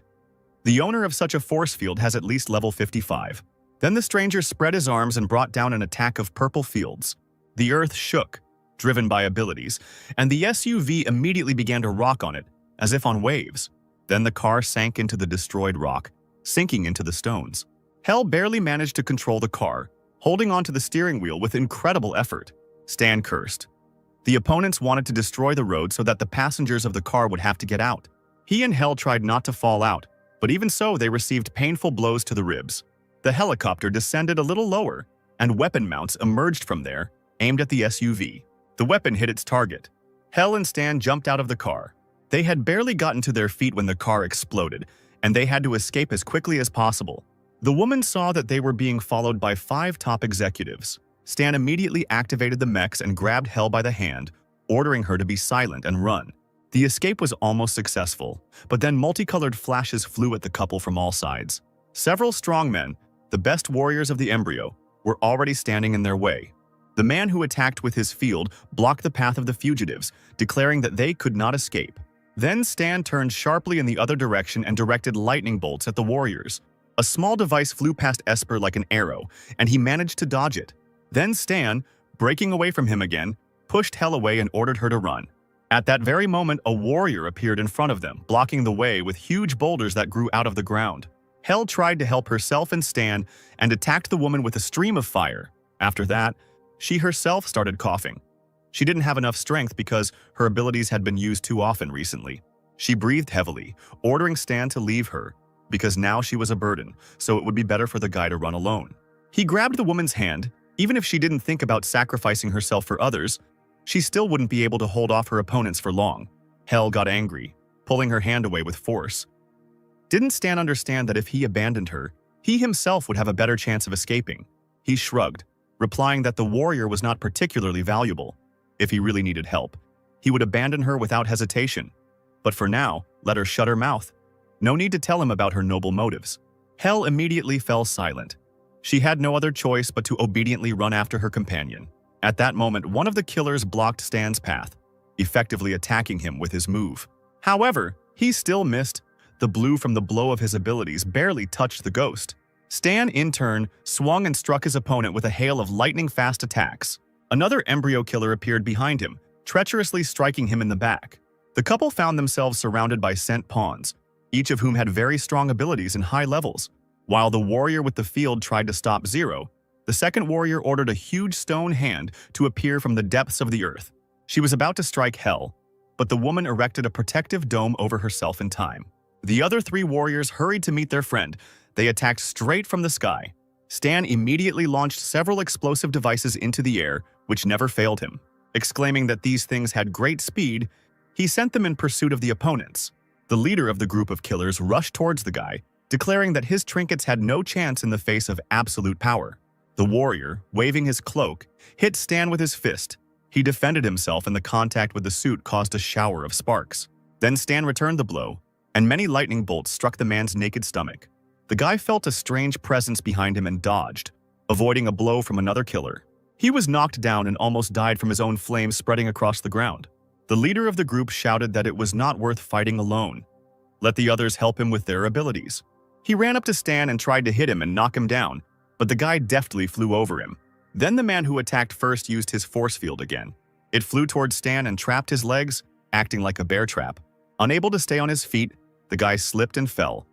The owner of such a force field has at least level 55. Then the stranger spread his arms and brought down an attack of purple fields. The earth shook, driven by abilities, and the SUV immediately began to rock on it, as if on waves. Then the car sank into the destroyed rock, sinking into the stones. Hell barely managed to control the car, holding onto the steering wheel with incredible effort. Stan cursed. The opponents wanted to destroy the road so that the passengers of the car would have to get out. He and Hell tried not to fall out, but even so they received painful blows to the ribs. The helicopter descended a little lower, and weapon mounts emerged from there, aimed at the SUV. The weapon hit its target. Hell and Stan jumped out of the car. They had barely gotten to their feet when the car exploded, and they had to escape as quickly as possible. The woman saw that they were being followed by 5 top executives. Stan immediately activated the mechs and grabbed Hell by the hand, ordering her to be silent and run. The escape was almost successful, but then multicolored flashes flew at the couple from all sides. Several strongmen, the best warriors of the embryo, were already standing in their way. The man who attacked with his field blocked the path of the fugitives, declaring that they could not escape. Then Stan turned sharply in the other direction and directed lightning bolts at the warriors. A small device flew past Esper like an arrow, and he managed to dodge it. Then Stan, breaking away from him again, pushed Hell away and ordered her to run. At that very moment, a warrior appeared in front of them, blocking the way with huge boulders that grew out of the ground. Hell tried to help herself and Stan and attacked the woman with a stream of fire. After that, she herself started coughing. She didn't have enough strength because her abilities had been used too often recently. She breathed heavily, ordering Stan to leave her, because now she was a burden, so it would be better for the guy to run alone. He grabbed the woman's hand. Even if she didn't think about sacrificing herself for others, she still wouldn't be able to hold off her opponents for long. Hell got angry, pulling her hand away with force. Didn't Stan understand that if he abandoned her, he himself would have a better chance of escaping? He shrugged, replying that the warrior was not particularly valuable. If he really needed help, he would abandon her without hesitation. But for now, let her shut her mouth. No need to tell him about her noble motives. Hell immediately fell silent. She had no other choice but to obediently run after her companion. At that moment, one of the killers blocked Stan's path, effectively attacking him with his move. However, he still missed. The blue from the blow of his abilities barely touched the ghost. Stan, in turn, swung and struck his opponent with a hail of lightning-fast attacks. Another embryo killer appeared behind him, treacherously striking him in the back. The couple found themselves surrounded by sent pawns, each of whom had very strong abilities and high levels. While the warrior with the field tried to stop Zero, the second warrior ordered a huge stone hand to appear from the depths of the earth. She was about to strike Hell, but the woman erected a protective dome over herself in time. The other 3 warriors hurried to meet their friend. They attacked straight from the sky. Stan immediately launched several explosive devices into the air, which never failed him. Exclaiming that these things had great speed, he sent them in pursuit of the opponents. The leader of the group of killers rushed towards the guy, declaring that his trinkets had no chance in the face of absolute power. The warrior, waving his cloak, hit Stan with his fist. He defended himself and the contact with the suit caused a shower of sparks. Then Stan returned the blow, and many lightning bolts struck the man's naked stomach. The guy felt a strange presence behind him and dodged, avoiding a blow from another killer. He was knocked down and almost died from his own flames spreading across the ground. The leader of the group shouted that it was not worth fighting alone. Let the others help him with their abilities. He ran up to Stan and tried to hit him and knock him down, but the guy deftly flew over him. Then the man who attacked first used his force field again. It flew towards Stan and trapped his legs, acting like a bear trap. Unable to stay on his feet, the guy slipped and fell,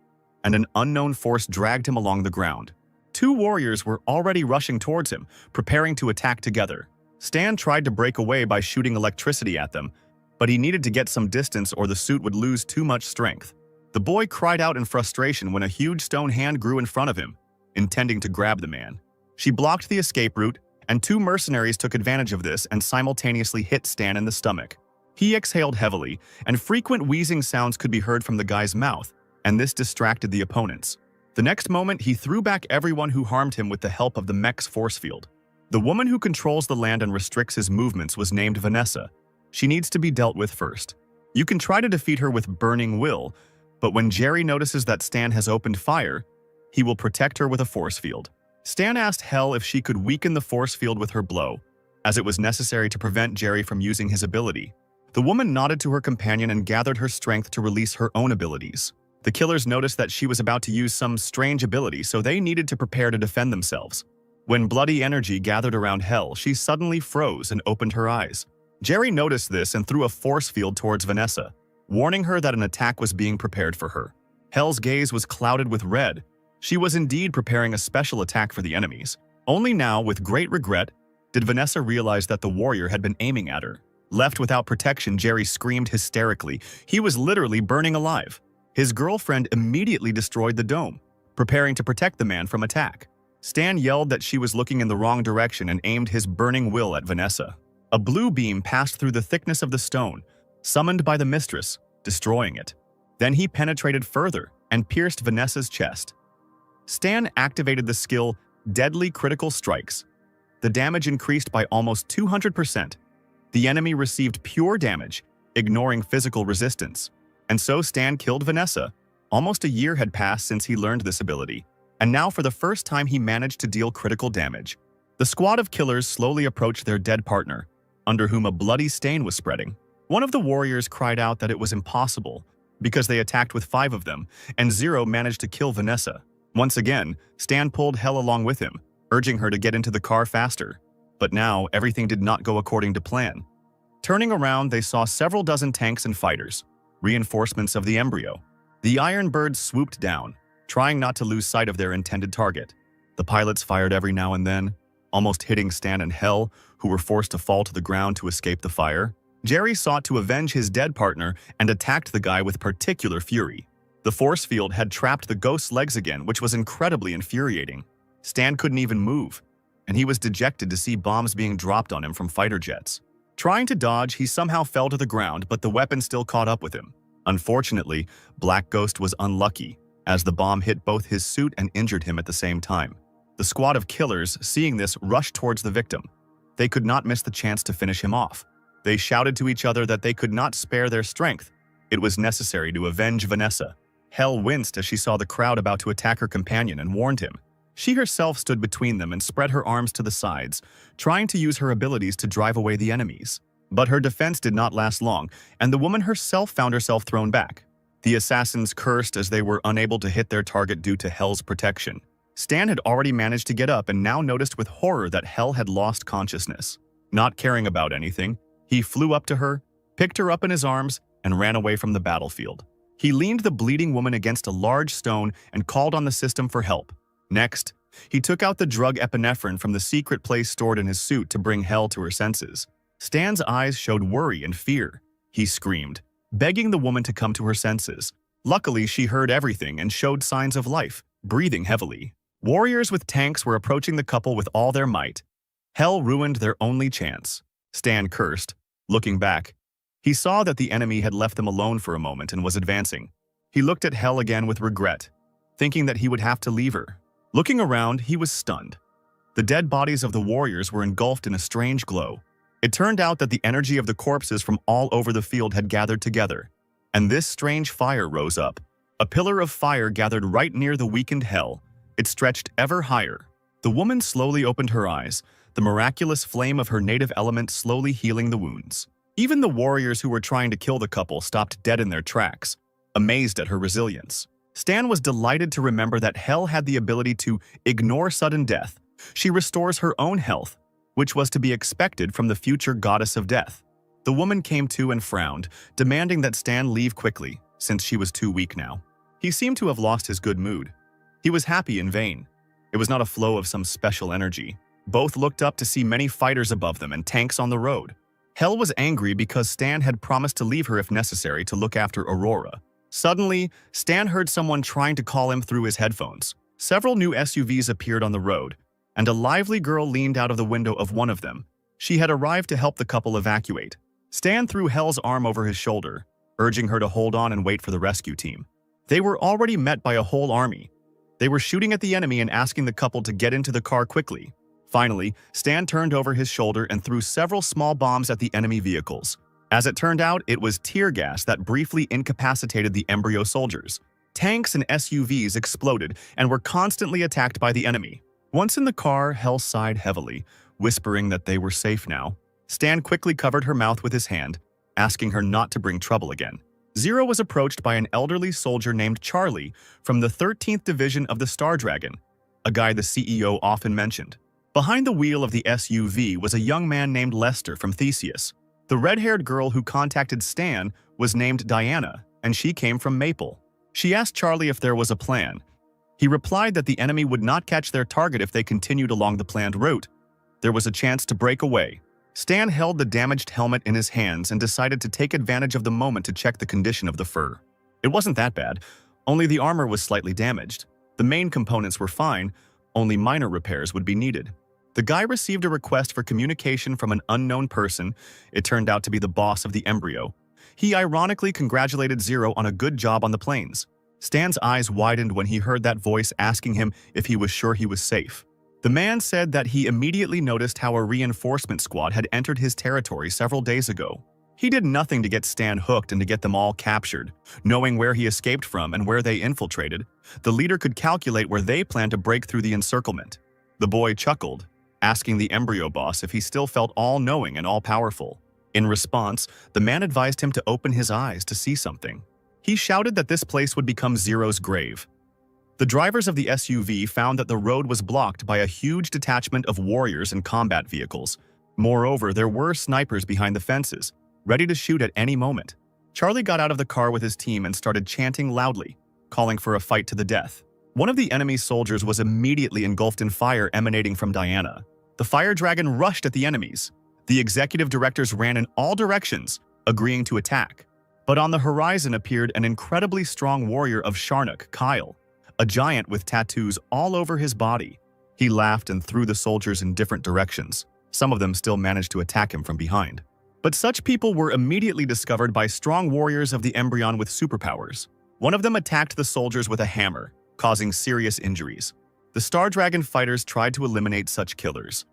and an unknown force dragged him along the ground. 2 warriors were already rushing towards him, preparing to attack together. Stan tried to break away by shooting electricity at them, but he needed to get some distance or the suit would lose too much strength. The boy cried out in frustration when a huge stone hand grew in front of him, intending to grab the man. She blocked the escape route, and 2 mercenaries took advantage of this and simultaneously hit Stan in the stomach. He exhaled heavily, and frequent wheezing sounds could be heard from the guy's mouth, and this distracted the opponents. The next moment, he threw back everyone who harmed him with the help of the mech's force field. The woman who controls the land and restricts his movements was named Vanessa. She needs to be dealt with first. You can try to defeat her with burning will, but when Jerry notices that Stan has opened fire, he will protect her with a force field. Stan asked Hell if she could weaken the force field with her blow, as it was necessary to prevent Jerry from using his ability. The woman nodded to her companion and gathered her strength to release her own abilities. The killers noticed that she was about to use some strange ability, so they needed to prepare to defend themselves. When bloody energy gathered around Hell, she suddenly froze and opened her eyes. Jerry noticed this and threw a force field towards Vanessa. warning her that an attack was being prepared for her. Hell's gaze was clouded with red. She was indeed preparing a special attack for the enemies. Only now, with great regret, did Vanessa realize that the warrior had been aiming at her. Left without protection, Jerry screamed hysterically. He was literally burning alive. His girlfriend immediately destroyed the dome, preparing to protect the man from attack. Stan yelled that she was looking in the wrong direction and aimed his burning will at Vanessa. A blue beam passed through the thickness of the stone, summoned by the mistress, destroying it. Then he penetrated further and pierced Vanessa's chest. Stan activated the skill Deadly Critical Strikes. The damage increased by almost 200%. The enemy received pure damage, ignoring physical resistance. And so Stan killed Vanessa. Almost a year had passed since he learned this ability, and now for the first time he managed to deal critical damage. The squad of killers slowly approached their dead partner, under whom a bloody stain was spreading. One of the warriors cried out that it was impossible, because they attacked with 5 of them, and Zero managed to kill Vanessa. Once again, Stan pulled Hell along with him, urging her to get into the car faster. But now, everything did not go according to plan. Turning around, they saw several dozen tanks and fighters, reinforcements of the embryo. The Iron Birds swooped down, trying not to lose sight of their intended target. The pilots fired every now and then, almost hitting Stan and Hell, who were forced to fall to the ground to escape the fire. Jerry sought to avenge his dead partner and attacked the guy with particular fury. The force field had trapped the ghost's legs again, which was incredibly infuriating. Stan couldn't even move, and he was dejected to see bombs being dropped on him from fighter jets. Trying to dodge, he somehow fell to the ground, but the weapon still caught up with him. Unfortunately, Black Ghost was unlucky, as the bomb hit both his suit and injured him at the same time. The squad of killers, seeing this, rushed towards the victim. They could not miss the chance to finish him off. They shouted to each other that they could not spare their strength. It was necessary to avenge Vanessa. Hell winced as she saw the crowd about to attack her companion and warned him. She herself stood between them and spread her arms to the sides, trying to use her abilities to drive away the enemies. But her defense did not last long, and the woman herself found herself thrown back. The assassins cursed as they were unable to hit their target due to Hell's protection. Stan had already managed to get up and now noticed with horror that Hell had lost consciousness. Not caring about anything, he flew up to her, picked her up in his arms, and ran away from the battlefield. He leaned the bleeding woman against a large stone and called on the system for help. Next, he took out the drug epinephrine from the secret place stored in his suit to bring Hell to her senses. Stan's eyes showed worry and fear. He screamed, begging the woman to come to her senses. Luckily, she heard everything and showed signs of life, breathing heavily. Warriors with tanks were approaching the couple with all their might. Hell ruined their only chance. Stan cursed. Looking back, he saw that the enemy had left them alone for a moment and was advancing. He looked at Hell again with regret, thinking that he would have to leave her. Looking around, he was stunned. The dead bodies of the warriors were engulfed in a strange glow. It turned out that the energy of the corpses from all over the field had gathered together, and this strange fire rose up. A pillar of fire gathered right near the weakened Hell. It stretched ever higher. The woman slowly opened her eyes, the miraculous flame of her native element slowly healing the wounds. Even the warriors who were trying to kill the couple stopped dead in their tracks, amazed at her resilience. Stan was delighted to remember that Hell had the ability to ignore sudden death. She restores her own health, which was to be expected from the future goddess of death. The woman came to and frowned, demanding that Stan leave quickly, since she was too weak now. He seemed to have lost his good mood. He was happy in vain. It was not a flow of some special energy. Both looked up to see many fighters above them and tanks on the road. Hell was angry because Stan had promised to leave her if necessary to look after Aurora. Suddenly, Stan heard someone trying to call him through his headphones. Several new SUVs appeared on the road, and a lively girl leaned out of the window of one of them. She had arrived to help the couple evacuate. Stan threw Hell's arm over his shoulder, urging her to hold on and wait for the rescue team. They were already met by a whole army. They were shooting at the enemy and asking the couple to get into the car quickly. Finally, Stan turned over his shoulder and threw several small bombs at the enemy vehicles. As it turned out, it was tear gas that briefly incapacitated the embryo soldiers. Tanks and SUVs exploded and were constantly attacked by the enemy. Once in the car, Hell sighed heavily, whispering that they were safe now. Stan quickly covered her mouth with his hand, asking her not to bring trouble again. Zero was approached by an elderly soldier named Charlie from the 13th Division of the Star Dragon, a guy the CEO often mentioned. Behind the wheel of the SUV was a young man named Lester from Theseus. The red-haired girl who contacted Stan was named Diana, and she came from Maple. She asked Charlie if there was a plan. He replied that the enemy would not catch their target if they continued along the planned route. There was a chance to break away. Stan held the damaged helmet in his hands and decided to take advantage of the moment to check the condition of the fur. It wasn't that bad, only the armor was slightly damaged. The main components were fine, only minor repairs would be needed. The guy received a request for communication from an unknown person. It turned out to be the boss of the embryo. He ironically congratulated Zero on a good job on the plains. Stan's eyes widened when he heard that voice asking him if he was sure he was safe. The man said that he immediately noticed how a reinforcement squad had entered his territory several days ago. He did nothing to get Stan hooked and to get them all captured. Knowing where he escaped from and where they infiltrated, the leader could calculate where they planned to break through the encirclement. The boy chuckled, asking the embryo boss if he still felt all-knowing and all-powerful. In response, the man advised him to open his eyes to see something. He shouted that this place would become Zero's grave. The drivers of the SUV found that the road was blocked by a huge detachment of warriors and combat vehicles. Moreover, there were snipers behind the fences, ready to shoot at any moment. Charlie got out of the car with his team and started chanting loudly, calling for a fight to the death. One of the enemy's soldiers was immediately engulfed in fire emanating from Diana. The fire dragon rushed at the enemies. The executive directors ran in all directions, agreeing to attack. But on the horizon appeared an incredibly strong warrior of Sharnock, Kyle, a giant with tattoos all over his body. He laughed and threw the soldiers in different directions. Some of them still managed to attack him from behind. But such people were immediately discovered by strong warriors of the Embryon with superpowers. One of them attacked the soldiers with a hammer, causing serious injuries. The Star Dragon fighters tried to eliminate such killers,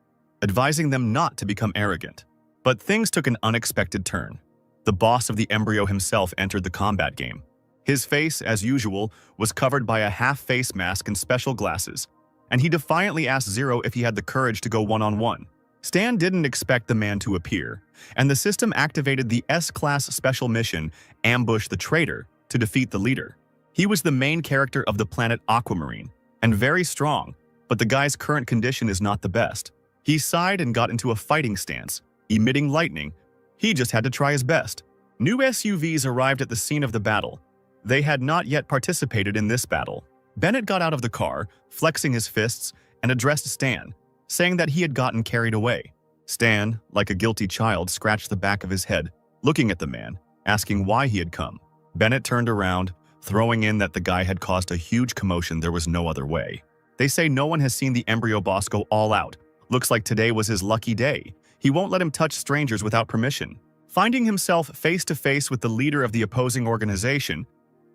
advising them not to become arrogant. But things took an unexpected turn. The boss of the embryo himself entered the combat game. His face, as usual, was covered by a half-face mask and special glasses, and he defiantly asked Zero if he had the courage to go one-on-one. Stan didn't expect the man to appear, and the system activated the S-Class special mission, Ambush the Traitor, to defeat the leader. He was the main character of the planet Aquamarine, and very strong, but the guy's current condition is not the best. He sighed and got into a fighting stance, emitting lightning. He just had to try his best. New SUVs arrived at the scene of the battle. They had not yet participated in this battle. Bennett got out of the car, flexing his fists, and addressed Stan, saying that he had gotten carried away. Stan, like a guilty child, scratched the back of his head, looking at the man, asking why he had come. Bennett turned around, throwing in that the guy had caused a huge commotion. There was no other way. They say no one has seen the embryo boss go all out. Looks like today was his lucky day. He won't let him touch strangers without permission. Finding himself face-to-face with the leader of the opposing organization,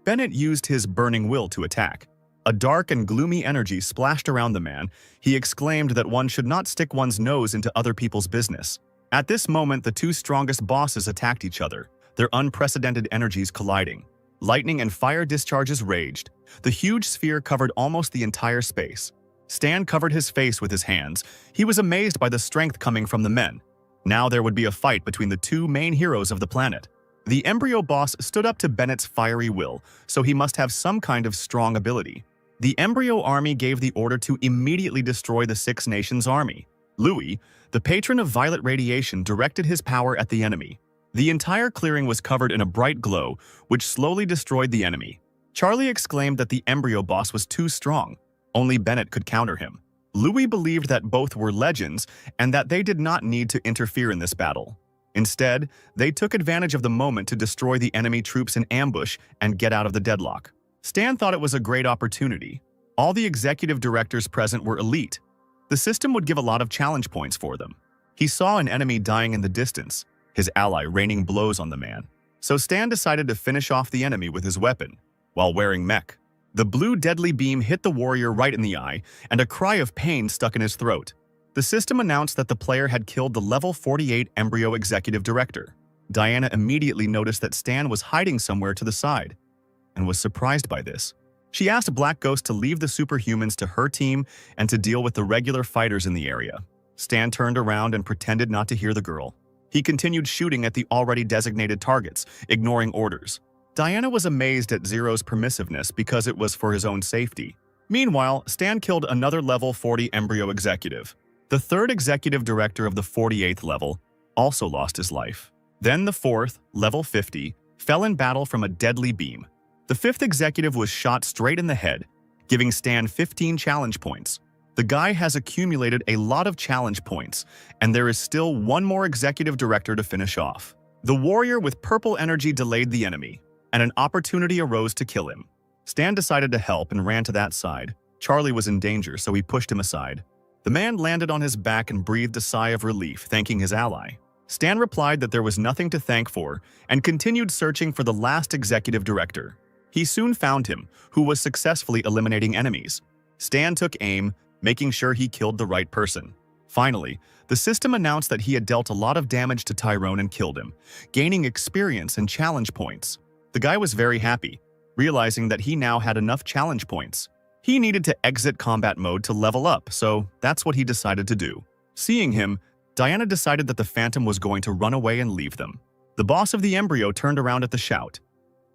Bennett used his burning will to attack. A dark and gloomy energy splashed around the man. He exclaimed that one should not stick one's nose into other people's business. At this moment, the two strongest bosses attacked each other, their unprecedented energies colliding. Lightning and fire discharges raged. The huge sphere covered almost the entire space. Stan covered his face with his hands. He was amazed by the strength coming from the men. Now there would be a fight between the two main heroes of the planet. The embryo boss stood up to Bennett's fiery will, so he must have some kind of strong ability. The embryo army gave the order to immediately destroy the Six Nations army. Louis, the patron of violet radiation, directed his power at the enemy. The entire clearing was covered in a bright glow, which slowly destroyed the enemy. Charlie exclaimed that the embryo boss was too strong. Only Bennett could counter him. Louis believed that both were legends and that they did not need to interfere in this battle. Instead, they took advantage of the moment to destroy the enemy troops in ambush and get out of the deadlock. Stan thought it was a great opportunity. All the executive directors present were elite. The system would give a lot of challenge points for them. He saw an enemy dying in the distance, his ally raining blows on the man. So Stan decided to finish off the enemy with his weapon, while wearing mech. The blue deadly beam hit the warrior right in the eye, and a cry of pain stuck in his throat. The system announced that the player had killed the level 48 embryo executive director. Diana immediately noticed that Stan was hiding somewhere to the side, and was surprised by this. She asked Black Ghost to leave the superhumans to her team and to deal with the regular fighters in the area. Stan turned around and pretended not to hear the girl. He continued shooting at the already designated targets, ignoring orders. Diana was amazed at Zero's permissiveness because it was for his own safety. Meanwhile, Stan killed another level 40 embryo executive. The third executive director of the 48th level also lost his life. Then the fourth, level 50, fell in battle from a deadly beam. The fifth executive was shot straight in the head, giving Stan 15 challenge points. The guy has accumulated a lot of challenge points, and there is still one more executive director to finish off. The warrior with purple energy delayed the enemy, and an opportunity arose to kill him. Stan decided to help and ran to that side. Charlie was in danger, so he pushed him aside. The man landed on his back and breathed a sigh of relief, thanking his ally. Stan replied that there was nothing to thank for and continued searching for the last executive director. He soon found him, who was successfully eliminating enemies. Stan took aim, making sure he killed the right person. Finally, the system announced that he had dealt a lot of damage to Tyrone and killed him, gaining experience and challenge points. The guy was very happy, realizing that he now had enough challenge points. He needed to exit combat mode to level up, so that's what he decided to do. Seeing him, Diana decided that the Phantom was going to run away and leave them. The boss of the embryo turned around at the shout.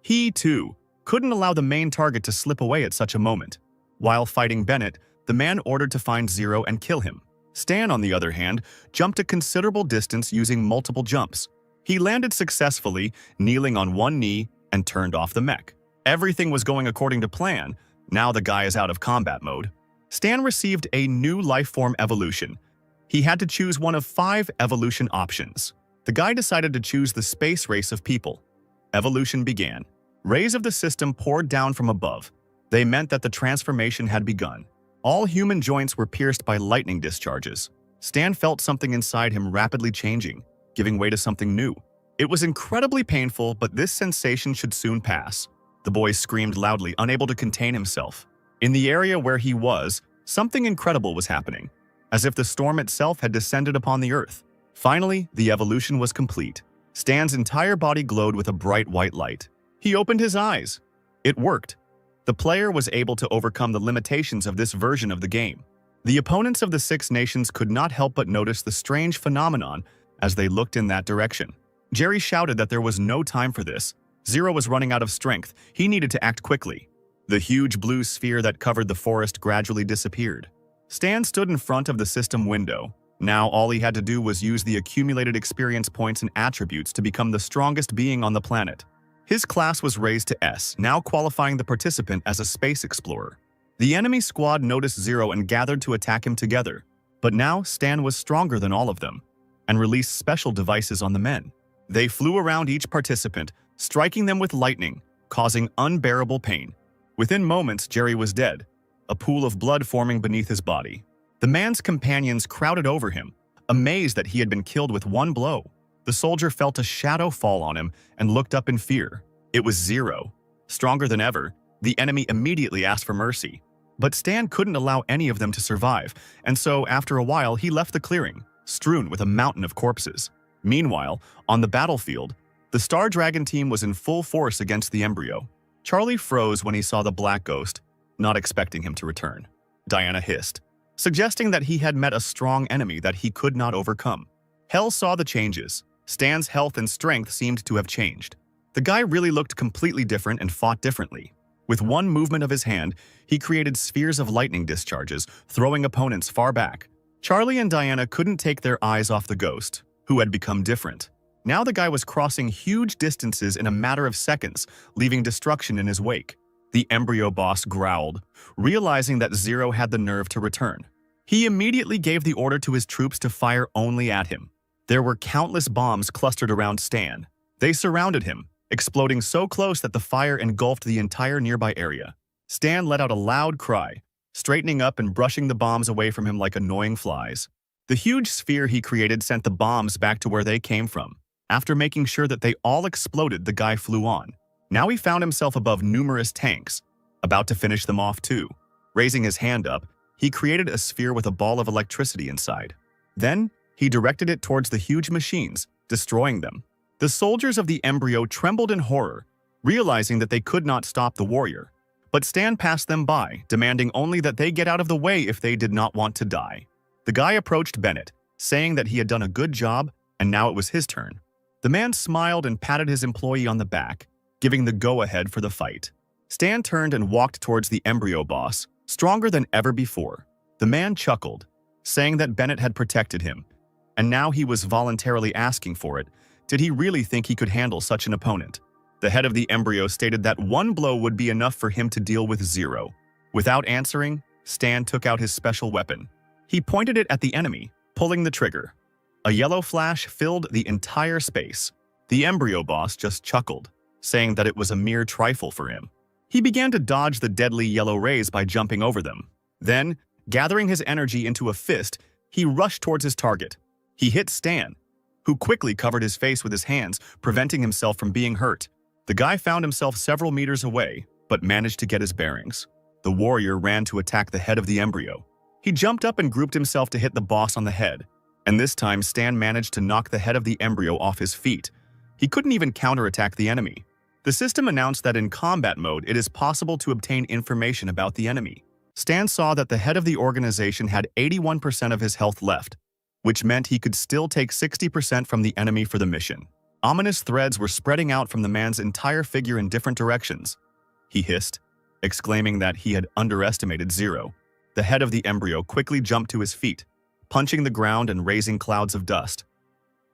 He, too, couldn't allow the main target to slip away at such a moment. While fighting Bennett, the man ordered to find Zero and kill him. Stan, on the other hand, jumped a considerable distance using multiple jumps. He landed successfully, kneeling on one knee, and turned off the mech. Everything was going according to plan. Now the guy is out of combat mode. Stan received a new lifeform evolution. He had to choose one of 5 evolution options. The guy decided to choose the space race of people. Evolution began. Rays of the system poured down from above. They meant that the transformation had begun. All human joints were pierced by lightning discharges. Stan felt something inside him rapidly changing, giving way to something new. It was incredibly painful, but this sensation should soon pass. The boy screamed loudly, unable to contain himself. In the area where he was, something incredible was happening, as if the storm itself had descended upon the earth. Finally, the evolution was complete. Stan's entire body glowed with a bright white light. He opened his eyes. It worked. The player was able to overcome the limitations of this version of the game. The opponents of the 6 nations could not help but notice the strange phenomenon as they looked in that direction. Jerry shouted that there was no time for this. Zero was running out of strength. He needed to act quickly. The huge blue sphere that covered the forest gradually disappeared. Stan stood in front of the system window. Now all he had to do was use the accumulated experience points and attributes to become the strongest being on the planet. His class was raised to S, now qualifying the participant as a space explorer. The enemy squad noticed Zero and gathered to attack him together. But now Stan was stronger than all of them and released special devices on the men. They flew around each participant, striking them with lightning, causing unbearable pain. Within moments, Jerry was dead, a pool of blood forming beneath his body. The man's companions crowded over him, amazed that he had been killed with one blow. The soldier felt a shadow fall on him and looked up in fear. It was Zero. Stronger than ever, the enemy immediately asked for mercy. But Stan couldn't allow any of them to survive, and so after a while he left the clearing, strewn with a mountain of corpses. Meanwhile, on the battlefield, the Star Dragon team was in full force against the embryo. Charlie froze when he saw the black ghost, not expecting him to return. Diana hissed, suggesting that he had met a strong enemy that he could not overcome. Hell saw the changes. Stan's health and strength seemed to have changed. The guy really looked completely different and fought differently. With one movement of his hand, he created spheres of lightning discharges, throwing opponents far back. Charlie and Diana couldn't take their eyes off the ghost, who had become different. Now the guy was crossing huge distances in a matter of seconds, leaving destruction in his wake. The embryo boss growled, realizing that Zero had the nerve to return. He immediately gave the order to his troops to fire only at him. There were countless bombs clustered around Stan. They surrounded him, exploding so close that the fire engulfed the entire nearby area. Stan let out a loud cry, straightening up and brushing the bombs away from him like annoying flies. The huge sphere he created sent the bombs back to where they came from. After making sure that they all exploded, the guy flew on. Now he found himself above numerous tanks, about to finish them off too. Raising his hand up, he created a sphere with a ball of electricity inside. Then, he directed it towards the huge machines, destroying them. The soldiers of the embryo trembled in horror, realizing that they could not stop the warrior. But Stan passed them by, demanding only that they get out of the way if they did not want to die. The guy approached Bennett, saying that he had done a good job and now it was his turn. The man smiled and patted his employee on the back, giving the go-ahead for the fight. Stan turned and walked towards the embryo boss, stronger than ever before. The man chuckled, saying that Bennett had protected him, and now he was voluntarily asking for it, Did he really think he could handle such an opponent? The head of the embryo stated that one blow would be enough for him to deal with Zero. Without answering, Stan took out his special weapon. He pointed it at the enemy, pulling the trigger. A yellow flash filled the entire space. The embryo boss just chuckled, saying that it was a mere trifle for him. He began to dodge the deadly yellow rays by jumping over them. Then, gathering his energy into a fist, he rushed towards his target. He hit Stan, who quickly covered his face with his hands, preventing himself from being hurt. The guy found himself several meters away, but managed to get his bearings. The warrior ran to attack the head of the embryo. He jumped up and grouped himself to hit the boss on the head, and this time Stan managed to knock the head of the embryo off his feet. He couldn't even counterattack the enemy. The system announced that in combat mode it is possible to obtain information about the enemy. Stan saw that the head of the organization had 81% of his health left, which meant he could still take 60% from the enemy for the mission. Ominous threads were spreading out from the man's entire figure in different directions. He hissed, exclaiming that he had underestimated Zero. The head of the embryo quickly jumped to his feet, punching the ground and raising clouds of dust.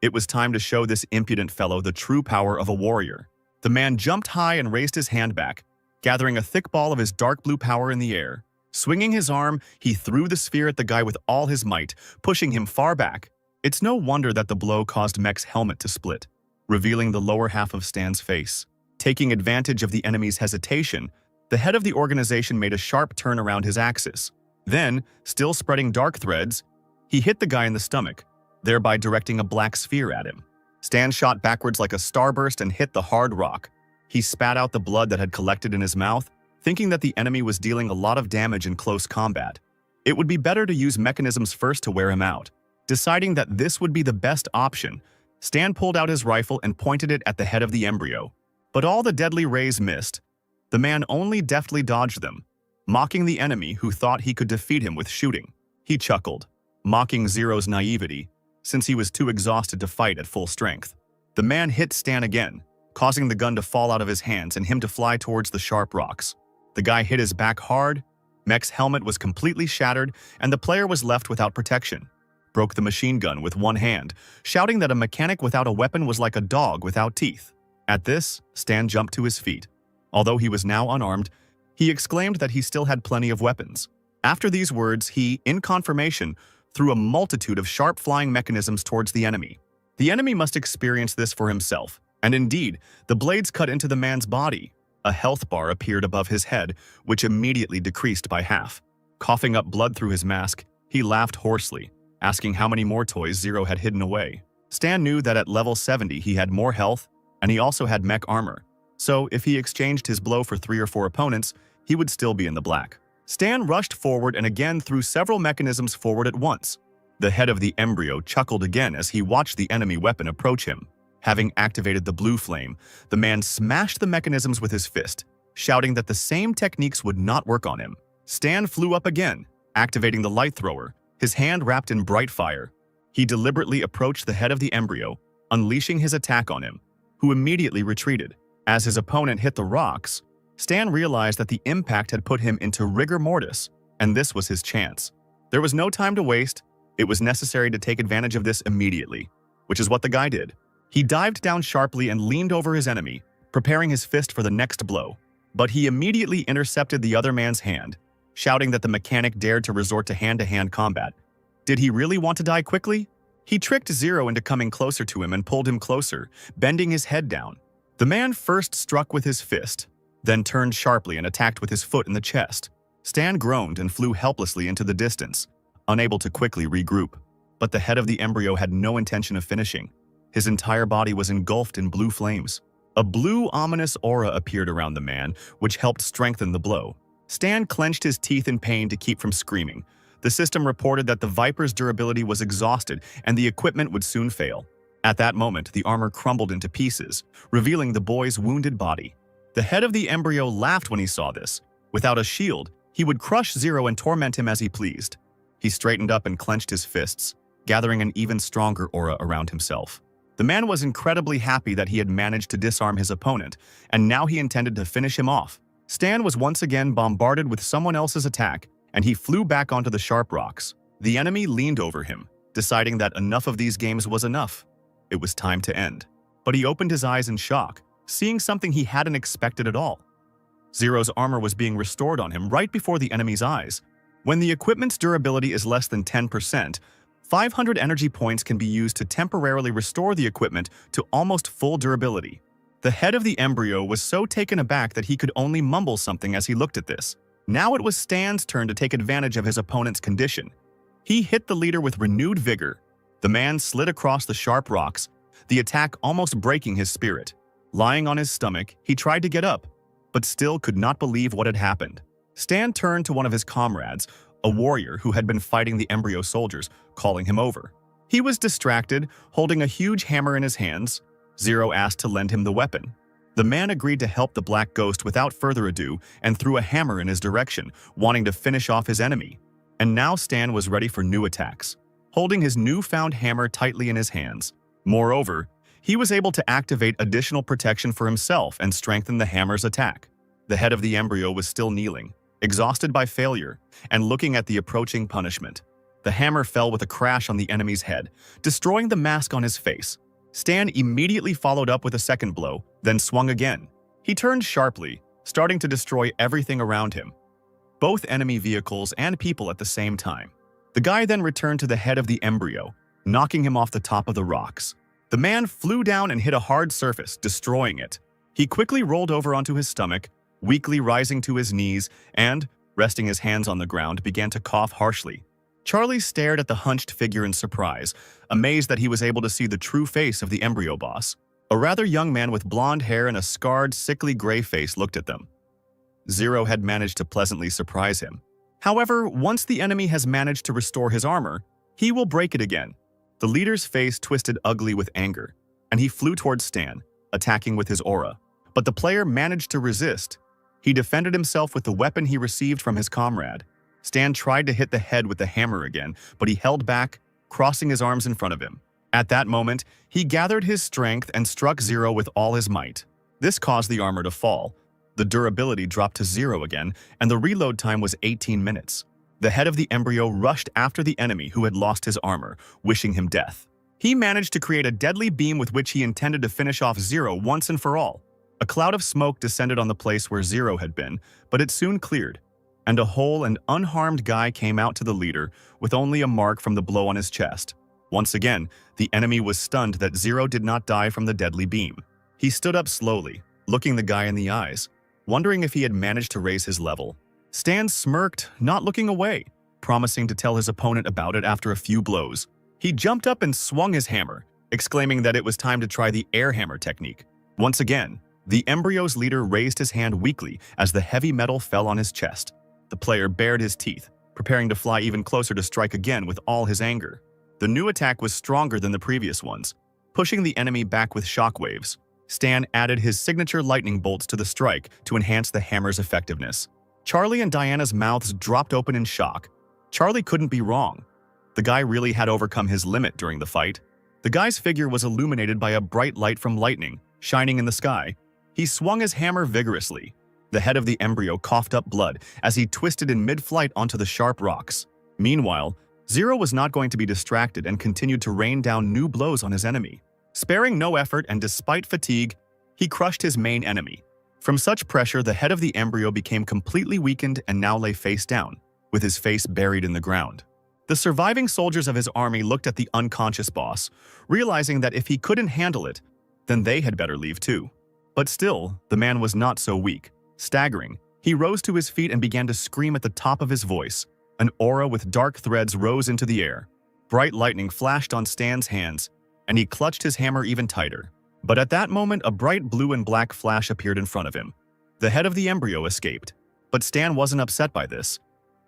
It was time to show this impudent fellow the true power of a warrior. The man jumped high and raised his hand back, gathering a thick ball of his dark blue power in the air. Swinging his arm, he threw the sphere at the guy with all his might, pushing him far back. It's no wonder that the blow caused Mech's helmet to split, revealing the lower half of Stan's face. Taking advantage of the enemy's hesitation, the head of the organization made a sharp turn around his axis. Then, still spreading dark threads, he hit the guy in the stomach, thereby directing a black sphere at him. Stan shot backwards like a starburst and hit the hard rock. He spat out the blood that had collected in his mouth, thinking that the enemy was dealing a lot of damage in close combat. It would be better to use mechanisms first to wear him out. Deciding that this would be the best option, Stan pulled out his rifle and pointed it at the head of the embryo. But all the deadly rays missed. The man only deftly dodged them, mocking the enemy who thought he could defeat him with shooting. He chuckled, mocking Zero's naivety, since he was too exhausted to fight at full strength. The man hit Stan again, causing the gun to fall out of his hands and him to fly towards the sharp rocks. The guy hit his back hard, Mech's helmet was completely shattered, and the player was left without protection. Broke the machine gun with one hand, shouting that a mechanic without a weapon was like a dog without teeth. At this, Stan jumped to his feet. Although he was now unarmed, he exclaimed that he still had plenty of weapons. After these words, he, in confirmation, threw a multitude of sharp flying mechanisms towards the enemy. The enemy must experience this for himself, and indeed, the blades cut into the man's body. A health bar appeared above his head, which immediately decreased by half. Coughing up blood through his mask, he laughed hoarsely, asking how many more toys Zero had hidden away. Stan knew that at level 70 he had more health, and he also had mech armor. So if he exchanged his blow for 3 or 4 opponents, he would still be in the black. Stan rushed forward and again threw several mechanisms forward at once. The head of the embryo chuckled again as he watched the enemy weapon approach him. Having activated the blue flame, the man smashed the mechanisms with his fist, shouting that the same techniques would not work on him. Stan flew up again, activating the light thrower, his hand wrapped in bright fire. He deliberately approached the head of the embryo, unleashing his attack on him, who immediately retreated. As his opponent hit the rocks, Stan realized that the impact had put him into rigor mortis, and this was his chance. There was no time to waste. It was necessary to take advantage of this immediately, which is what the guy did. He dived down sharply and leaned over his enemy, preparing his fist for the next blow. But he immediately intercepted the other man's hand, shouting that the mechanic dared to resort to hand-to-hand combat. Did he really want to die quickly? He tricked Zero into coming closer to him and pulled him closer, bending his head down. The man first struck with his fist, then turned sharply and attacked with his foot in the chest. Stan groaned and flew helplessly into the distance, unable to quickly regroup. But the head of the embryo had no intention of finishing. His entire body was engulfed in blue flames. A blue, ominous aura appeared around the man, which helped strengthen the blow. Stan clenched his teeth in pain to keep from screaming. The system reported that the Viper's durability was exhausted and the equipment would soon fail. At that moment, the armor crumbled into pieces, revealing the boy's wounded body. The head of the embryo laughed when he saw this. Without a shield, he would crush Zero and torment him as he pleased. He straightened up and clenched his fists, gathering an even stronger aura around himself. The man was incredibly happy that he had managed to disarm his opponent, and now he intended to finish him off. Stan was once again bombarded with someone else's attack, and he flew back onto the sharp rocks. The enemy leaned over him, deciding that enough of these games was enough. It was time to end. but he opened his eyes in shock, seeing something he hadn't expected at all. Zero's armor was being restored on him right before the enemy's eyes. When the equipment's durability is less than 10%, 500 energy points can be used to temporarily restore the equipment to almost full durability. The head of the embryo was so taken aback that he could only mumble something as he looked at this. Now it was Stan's turn to take advantage of his opponent's condition. He hit the leader with renewed vigor. The man slid across the sharp rocks, the attack almost breaking his spirit. Lying on his stomach, he tried to get up, but still could not believe what had happened. Stan turned to one of his comrades, a warrior who had been fighting the embryo soldiers, calling him over. He was distracted, holding a huge hammer in his hands. Zero asked to lend him the weapon. The man agreed to help the black ghost without further ado and threw a hammer in his direction, wanting to finish off his enemy. And now Stan was ready for new attacks, holding his newfound hammer tightly in his hands. Moreover, he was able to activate additional protection for himself and strengthen the hammer's attack. The head of the embryo was still kneeling, exhausted by failure, and looking at the approaching punishment. The hammer fell with a crash on the enemy's head, destroying the mask on his face. Stan immediately followed up with a second blow, then swung again. He turned sharply, starting to destroy everything around him, both enemy vehicles and people at the same time. The guy then returned to the head of the embryo, knocking him off the top of the rocks. The man flew down and hit a hard surface, destroying it. He quickly rolled over onto his stomach, weakly rising to his knees, and, resting his hands on the ground, began to cough harshly. Charlie stared at the hunched figure in surprise, amazed that he was able to see the true face of the embryo boss. A rather young man with blonde hair and a scarred, sickly gray face looked at them. Zero had managed to pleasantly surprise him. However, once the enemy has managed to restore his armor, he will break it again. The leader's face twisted ugly with anger, and he flew towards Stan, attacking with his aura. But the player managed to resist. He defended himself with the weapon he received from his comrade. Stan tried to hit the head with the hammer again, but he held back, crossing his arms in front of him. At that moment, he gathered his strength and struck Zero with all his might. This caused the armor to fall. The durability dropped to 0 again, and the reload time was 18 minutes. The head of the embryo rushed after the enemy who had lost his armor, wishing him death. He managed to create a deadly beam with which he intended to finish off Zero once and for all. A cloud of smoke descended on the place where Zero had been, but it soon cleared, and a whole and unharmed guy came out to the leader with only a mark from the blow on his chest. Once again, the enemy was stunned that Zero did not die from the deadly beam. He stood up slowly, looking the guy in the eyes, wondering if he had managed to raise his level. Stan smirked, not looking away, promising to tell his opponent about it after a few blows. He jumped up and swung his hammer, exclaiming that it was time to try the air hammer technique. Once again, the embryo's leader raised his hand weakly as the heavy metal fell on his chest. The player bared his teeth, preparing to fly even closer to strike again with all his anger. The new attack was stronger than the previous ones, pushing the enemy back with shockwaves. Stan added his signature lightning bolts to the strike to enhance the hammer's effectiveness. Charlie and Diana's mouths dropped open in shock. Charlie couldn't be wrong. The guy really had overcome his limit during the fight. The guy's figure was illuminated by a bright light from lightning, shining in the sky. He swung his hammer vigorously. The head of the embryo coughed up blood as he twisted in mid-flight onto the sharp rocks. Meanwhile, Zero was not going to be distracted and continued to rain down new blows on his enemy. Sparing no effort and despite fatigue, he crushed his main enemy. From such pressure, the head of the embryo became completely weakened and now lay face down, with his face buried in the ground. The surviving soldiers of his army looked at the unconscious boss, realizing that if he couldn't handle it, then they had better leave too. But still, the man was not so weak. Staggering, he rose to his feet and began to scream at the top of his voice. An aura with dark threads rose into the air. Bright lightning flashed on Stan's hands, and he clutched his hammer even tighter. But at that moment, a bright blue and black flash appeared in front of him. The head of the embryo escaped. But Stan wasn't upset by this.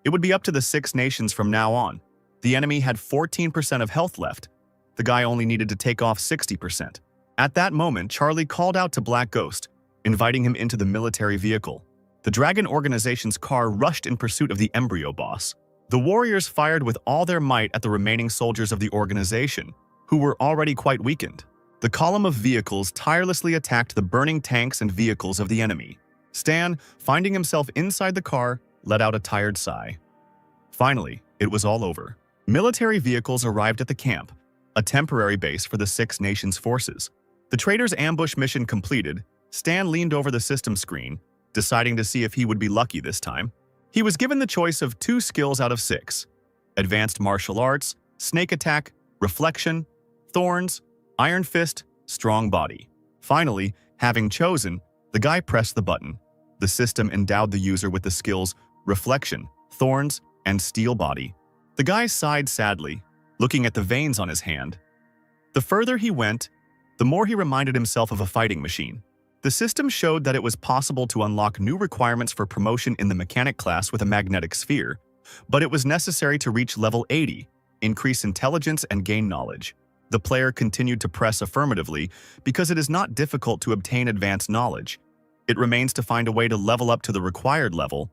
It would be up to the 6 nations from now on. The enemy had 14% of health left. The guy only needed to take off 60%. At that moment, Charlie called out to Black Ghost, inviting him into the military vehicle. The Dragon Organization's car rushed in pursuit of the embryo boss. The warriors fired with all their might at the remaining soldiers of the organization, who were already quite weakened. The column of vehicles tirelessly attacked the burning tanks and vehicles of the enemy. Stan, finding himself inside the car, let out a tired sigh. Finally, it was all over. Military vehicles arrived at the camp, a temporary base for the 6 nations' forces. The traitor's ambush mission completed, Stan leaned over the system screen, deciding to see if he would be lucky this time. He was given the choice of 2 skills out of 6: Advanced Martial Arts, Snake Attack, Reflection, Thorns, Iron Fist, Strong Body. Finally, having chosen, the guy pressed the button. The system endowed the user with the skills Reflection, Thorns, and Steel Body. The guy sighed sadly, looking at the veins on his hand. The further he went, the more he reminded himself of a fighting machine. The system showed that it was possible to unlock new requirements for promotion in the mechanic class with a magnetic sphere, but it was necessary to reach level 80, increase intelligence, and gain knowledge. The player continued to press affirmatively because it is not difficult to obtain advanced knowledge. It remains to find a way to level up to the required level.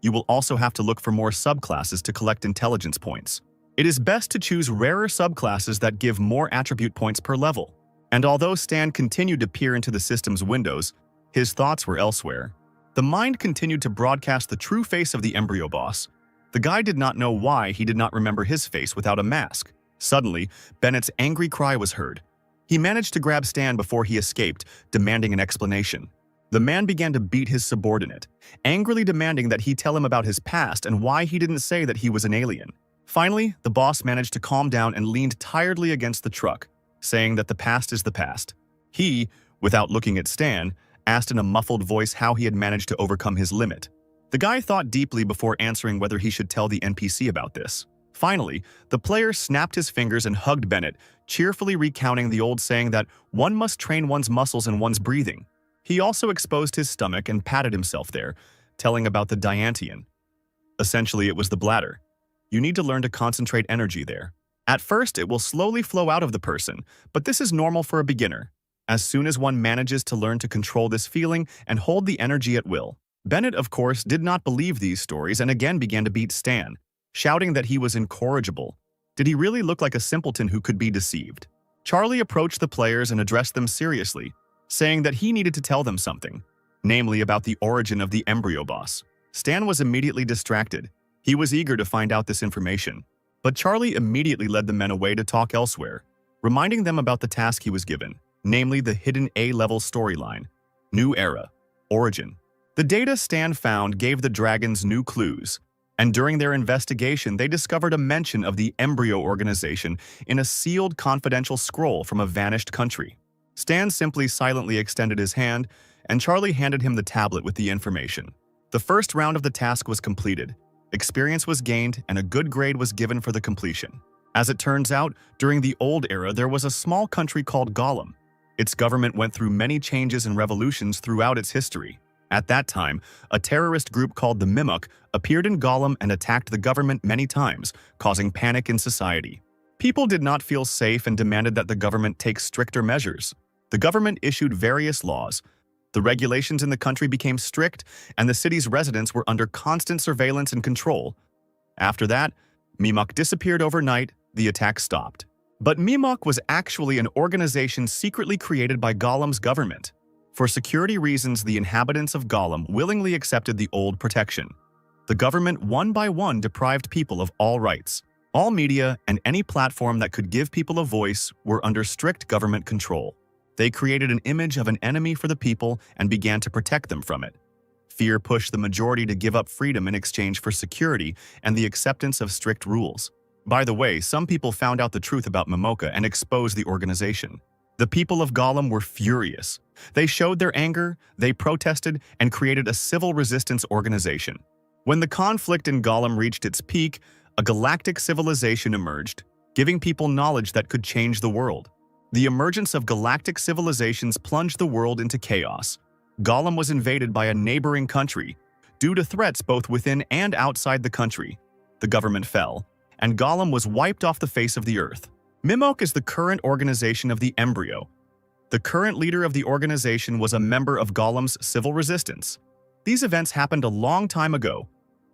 You will also have to look for more subclasses to collect intelligence points. It is best to choose rarer subclasses that give more attribute points per level. And although Stan continued to peer into the system's windows, his thoughts were elsewhere. The mind continued to broadcast the true face of the embryo boss. The guy did not know why he did not remember his face without a mask. Suddenly, Bennett's angry cry was heard. He managed to grab Stan before he escaped, demanding an explanation. The man began to beat his subordinate, angrily demanding that he tell him about his past and why he didn't say that he was an alien. Finally, the boss managed to calm down and leaned tiredly against the truck, saying that the past is the past. He, without looking at Stan, asked in a muffled voice how he had managed to overcome his limit. The guy thought deeply before answering whether he should tell the NPC about this. Finally, the player snapped his fingers and hugged Bennett, cheerfully recounting the old saying that one must train one's muscles and one's breathing. He also exposed his stomach and patted himself there, telling about the Diantian. Essentially, it was the bladder. You need to learn to concentrate energy there. At first, it will slowly flow out of the person, but this is normal for a beginner. As soon as one manages to learn to control this feeling and hold the energy at will. Bennett, of course, did not believe these stories and again began to beat Stan, shouting that he was incorrigible. Did he really look like a simpleton who could be deceived? Charlie approached the players and addressed them seriously, saying that he needed to tell them something, namely about the origin of the embryo boss. Stan was immediately distracted. He was eager to find out this information. But Charlie immediately led the men away to talk elsewhere, reminding them about the task he was given, namely the hidden A-level storyline, New Era, Origin. The data Stan found gave the dragons new clues, and during their investigation they discovered a mention of the embryo organization in a sealed confidential scroll from a vanished country. Stan simply silently extended his hand, and Charlie handed him the tablet with the information. The first round of the task was completed. Experience was gained, and a good grade was given for the completion. As it turns out, during the old era, there was a small country called Gollum. Its government went through many changes and revolutions throughout its history. At that time, a terrorist group called the Mimok appeared in Gollum and attacked the government many times, causing panic in society. People did not feel safe and demanded that the government take stricter measures. The government issued various laws. The regulations in the country became strict, and the city's residents were under constant surveillance and control. After that, Mimok disappeared overnight, the attack stopped. But Mimok was actually an organization secretly created by Gollum's government. For security reasons, the inhabitants of Gollum willingly accepted the old protection. The government one by one deprived people of all rights. All media and any platform that could give people a voice were under strict government control. They created an image of an enemy for the people and began to protect them from it. Fear pushed the majority to give up freedom in exchange for security and the acceptance of strict rules. By the way, some people found out the truth about Momoka and exposed the organization. The people of Gollum were furious. They showed their anger, they protested, and created a civil resistance organization. When the conflict in Gollum reached its peak, a galactic civilization emerged, giving people knowledge that could change the world. The emergence of galactic civilizations plunged the world into chaos. Gollum was invaded by a neighboring country. Due to threats both within and outside the country, the government fell, and Gollum was wiped off the face of the earth. Mimok is the current organization of the embryo. The current leader of the organization was a member of Gollum's civil resistance. These events happened a long time ago.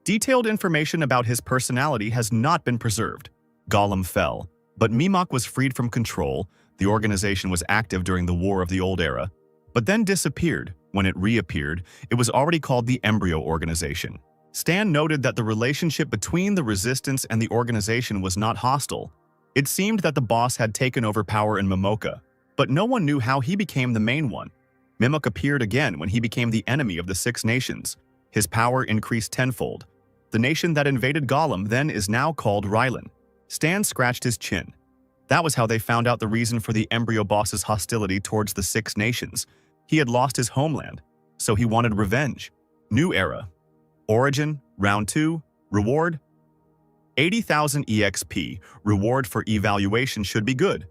Detailed information about his personality has not been preserved. Gollum fell, but Mimok was freed from control. The organization was active during the War of the Old Era, but then disappeared. When it reappeared, it was already called the Embryo Organization. Stan noted that the relationship between the resistance and the organization was not hostile. It seemed that the boss had taken over power in Momoka. But no one knew how he became the main one. Mimik appeared again when he became the enemy of the Six Nations. His power increased tenfold. The nation that invaded Gollum then is now called Rylan. Stan scratched his chin. That was how they found out the reason for the embryo boss's hostility towards the Six Nations. He had lost his homeland, so he wanted revenge. New era. Origin, round 2, reward, 80,000 EXP, reward for evaluation should be good.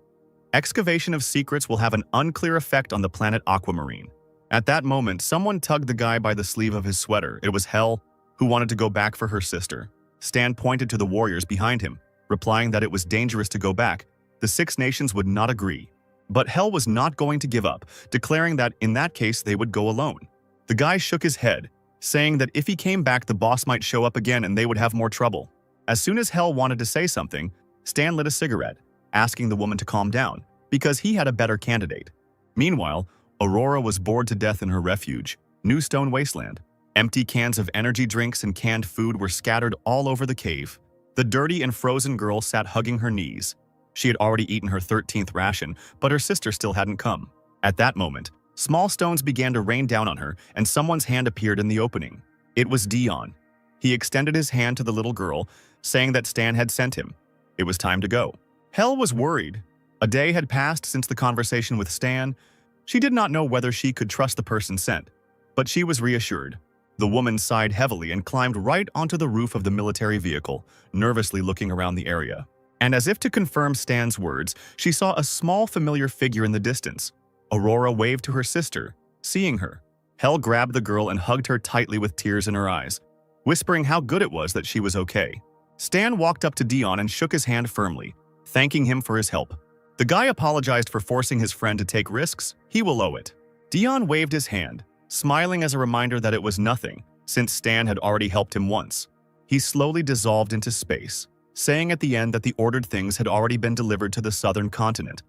Excavation of secrets will have an unclear effect on the planet Aquamarine. At that moment, someone tugged the guy by the sleeve of his sweater. It was Hel, who wanted to go back for her sister. Stan pointed to the warriors behind him, replying that it was dangerous to go back. The Six Nations would not agree. But Hel was not going to give up, declaring that in that case they would go alone. The guy shook his head, saying that if he came back the boss might show up again and they would have more trouble. As soon as Hel wanted to say something, Stan lit a cigarette, asking the woman to calm down, because he had a better candidate. Meanwhile, Aurora was bored to death in her refuge, New Stone Wasteland. Empty cans of energy drinks and canned food were scattered all over the cave. The dirty and frozen girl sat hugging her knees. She had already eaten her 13th ration, but her sister still hadn't come. At that moment, small stones began to rain down on her, and someone's hand appeared in the opening. It was Dion. He extended his hand to the little girl, saying that Stan had sent him. It was time to go. Hel was worried. A day had passed since the conversation with Stan. She did not know whether she could trust the person sent, but she was reassured. The woman sighed heavily and climbed right onto the roof of the military vehicle, nervously looking around the area. And as if to confirm Stan's words, she saw a small familiar figure in the distance. Aurora waved to her sister, seeing her. Hel grabbed the girl and hugged her tightly with tears in her eyes, whispering how good it was that she was okay. Stan walked up to Dion and shook his hand firmly, thanking him for his help. The guy apologized for forcing his friend to take risks. He will owe it. Dion waved his hand, smiling as a reminder that it was nothing, since Stan had already helped him once. He slowly dissolved into space, saying at the end that the ordered things had already been delivered to the southern continent.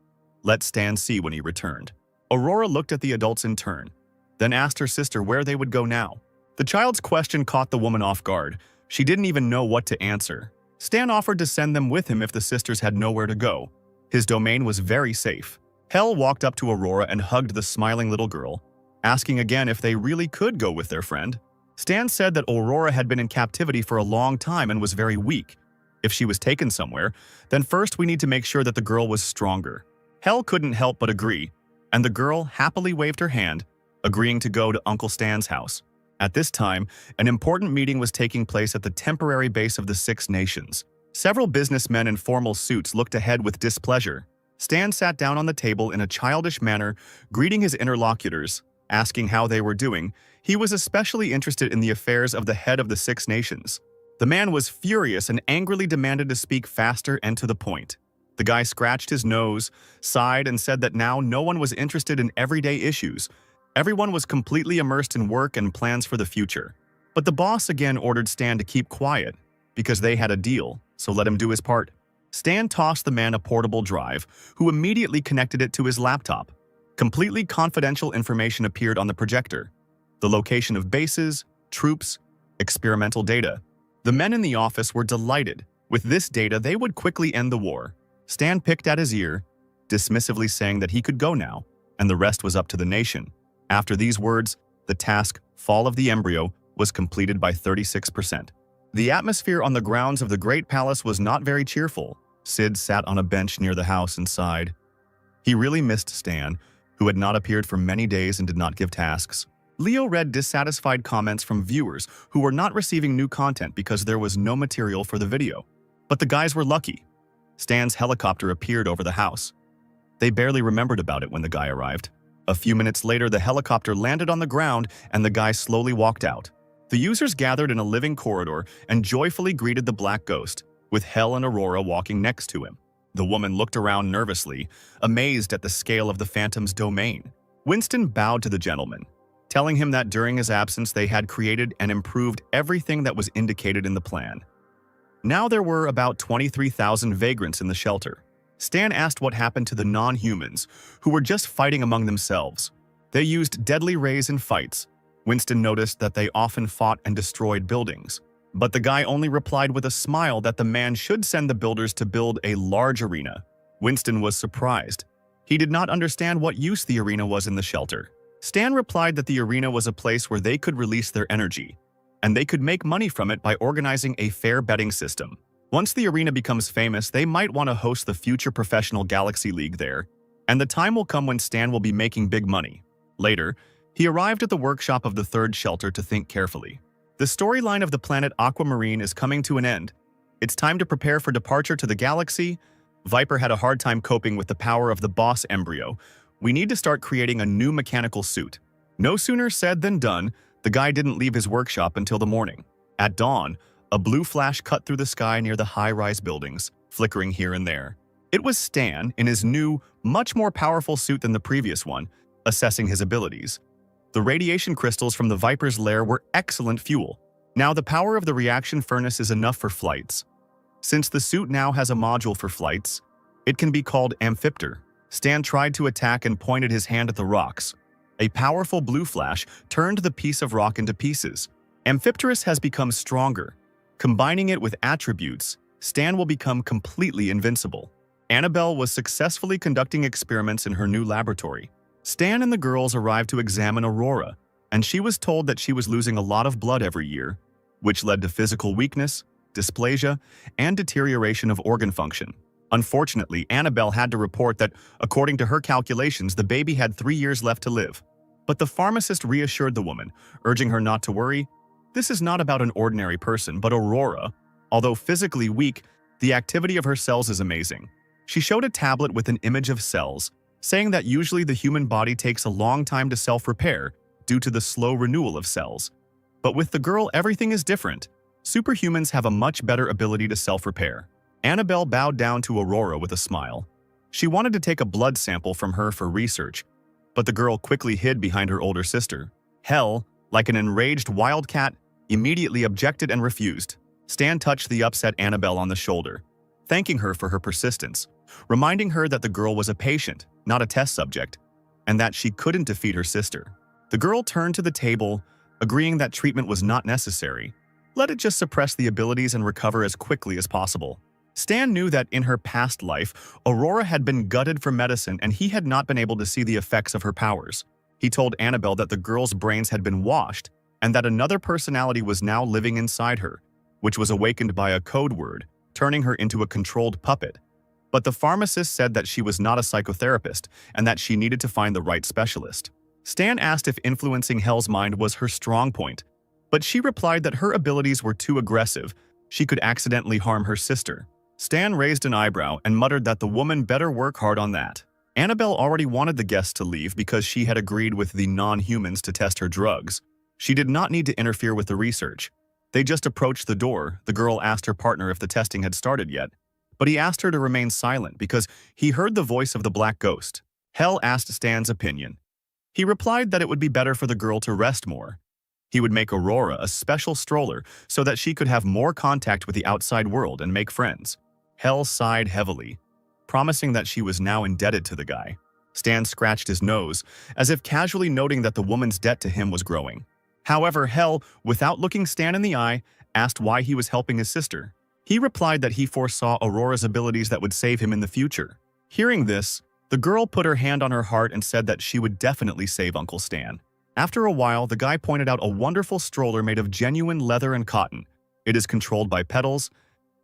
Let Stan see when he returned. Aurora looked at the adults in turn, then asked her sister where they would go now. The child's question caught the woman off guard. She didn't even know what to answer. Stan offered to send them with him if the sisters had nowhere to go. His domain was very safe. Hel walked up to Aurora and hugged the smiling little girl, asking again if they really could go with their friend. Stan said that Aurora had been in captivity for a long time and was very weak. If she was taken somewhere, then first we need to make sure that the girl was stronger. Hel couldn't help but agree, and the girl happily waved her hand, agreeing to go to Uncle Stan's house. At this time, an important meeting was taking place at the temporary base of the Six Nations. Several businessmen in formal suits looked ahead with displeasure. Stan sat down on the table in a childish manner, greeting his interlocutors, asking how they were doing. He was especially interested in the affairs of the head of the Six Nations. The man was furious and angrily demanded to speak faster and to the point. The guy scratched his nose, sighed, and said that now no one was interested in everyday issues. Everyone was completely immersed in work and plans for the future. But the boss again ordered Stan to keep quiet, because they had a deal, so let him do his part. Stan tossed the man a portable drive, who immediately connected it to his laptop. Completely confidential information appeared on the projector. The location of bases, troops, experimental data. The men in the office were delighted. With this data, they would quickly end the war. Stan picked at his ear, dismissively saying that he could go now, and the rest was up to the nation. After these words, the task, Fall of the Embryo, was completed by 36%. The atmosphere on the grounds of the Great Palace was not very cheerful. Sid sat on a bench near the house and sighed. He really missed Stan, who had not appeared for many days and did not give tasks. Leo read dissatisfied comments from viewers who were not receiving new content because there was no material for the video. But the guys were lucky. Stan's helicopter appeared over the house. They barely remembered about it when the guy arrived. A few minutes later, the helicopter landed on the ground and the guy slowly walked out. The users gathered in a living corridor and joyfully greeted the Black Ghost, with Hel and Aurora walking next to him. The woman looked around nervously, amazed at the scale of the Phantom's domain. Winston bowed to the gentleman, telling him that during his absence they had created and improved everything that was indicated in the plan. Now there were about 23,000 vagrants in the shelter. Stan asked what happened to the non-humans, who were just fighting among themselves. They used deadly rays in fights. Winston noticed that they often fought and destroyed buildings. But the guy only replied with a smile that the man should send the builders to build a large arena. Winston was surprised. He did not understand what use the arena was in the shelter. Stan replied that the arena was a place where they could release their energy, and they could make money from it by organizing a fair betting system. Once the arena becomes famous, they might want to host the future professional Galaxy League there, and the time will come when Stan will be making big money. Later, he arrived at the workshop of the third shelter to think carefully. The storyline of the planet Aquamarine is coming to an end. It's time to prepare for departure to the galaxy. Viper had a hard time coping with the power of the boss embryo. We need to start creating a new mechanical suit. No sooner said than done, the guy didn't leave his workshop until the morning. At dawn, a blue flash cut through the sky near the high-rise buildings, flickering here and there. It was Stan, in his new, much more powerful suit than the previous one, assessing his abilities. The radiation crystals from the Viper's lair were excellent fuel. Now the power of the reaction furnace is enough for flights. Since the suit now has a module for flights, it can be called Amphipter. Stan tried to attack and pointed his hand at the rocks. A powerful blue flash turned the piece of rock into pieces. Amphipterus has become stronger. Combining it with attributes, Stan will become completely invincible. Annabelle was successfully conducting experiments in her new laboratory. Stan and the girls arrived to examine Aurora, and she was told that she was losing a lot of blood every year, which led to physical weakness, dysplasia, and deterioration of organ function. Unfortunately, Annabelle had to report that, according to her calculations, the baby had 3 years left to live. But the pharmacist reassured the woman, urging her not to worry. This is not about an ordinary person, but Aurora. Although physically weak, the activity of her cells is amazing. She showed a tablet with an image of cells, saying that usually the human body takes a long time to self-repair due to the slow renewal of cells. But with the girl, everything is different. Superhumans have a much better ability to self-repair. Annabelle bowed down to Aurora with a smile. She wanted to take a blood sample from her for research, but the girl quickly hid behind her older sister. Hell, like an enraged wildcat, immediately objected and refused. Stan touched the upset Annabelle on the shoulder, thanking her for her persistence, reminding her that the girl was a patient, not a test subject, and that she couldn't defeat her sister. The girl turned to the table, agreeing that treatment was not necessary. Let it just suppress the abilities and recover as quickly as possible. Stan knew that in her past life, Aurora had been gutted for medicine and he had not been able to see the effects of her powers. He told Annabelle that the girl's brains had been washed and that another personality was now living inside her, which was awakened by a code word, turning her into a controlled puppet. But the pharmacist said that she was not a psychotherapist and that she needed to find the right specialist. Stan asked if influencing Hell's mind was her strong point, but she replied that her abilities were too aggressive. She could accidentally harm her sister. Stan raised an eyebrow and muttered that the woman better work hard on that. Annabelle already wanted the guests to leave because she had agreed with the non-humans to test her drugs. She did not need to interfere with the research. They just approached the door. The girl asked her partner if the testing had started yet, but he asked her to remain silent because he heard the voice of the black ghost. Hell asked Stan's opinion. He replied that it would be better for the girl to rest more. He would make Aurora a special stroller so that she could have more contact with the outside world and make friends. Hell sighed heavily, promising that she was now indebted to the guy. Stan scratched his nose, as if casually noting that the woman's debt to him was growing. However, Hell, without looking Stan in the eye, asked why he was helping his sister. He replied that he foresaw Aurora's abilities that would save him in the future. Hearing this, the girl put her hand on her heart and said that she would definitely save Uncle Stan. After a while, the guy pointed out a wonderful stroller made of genuine leather and cotton. It is controlled by pedals,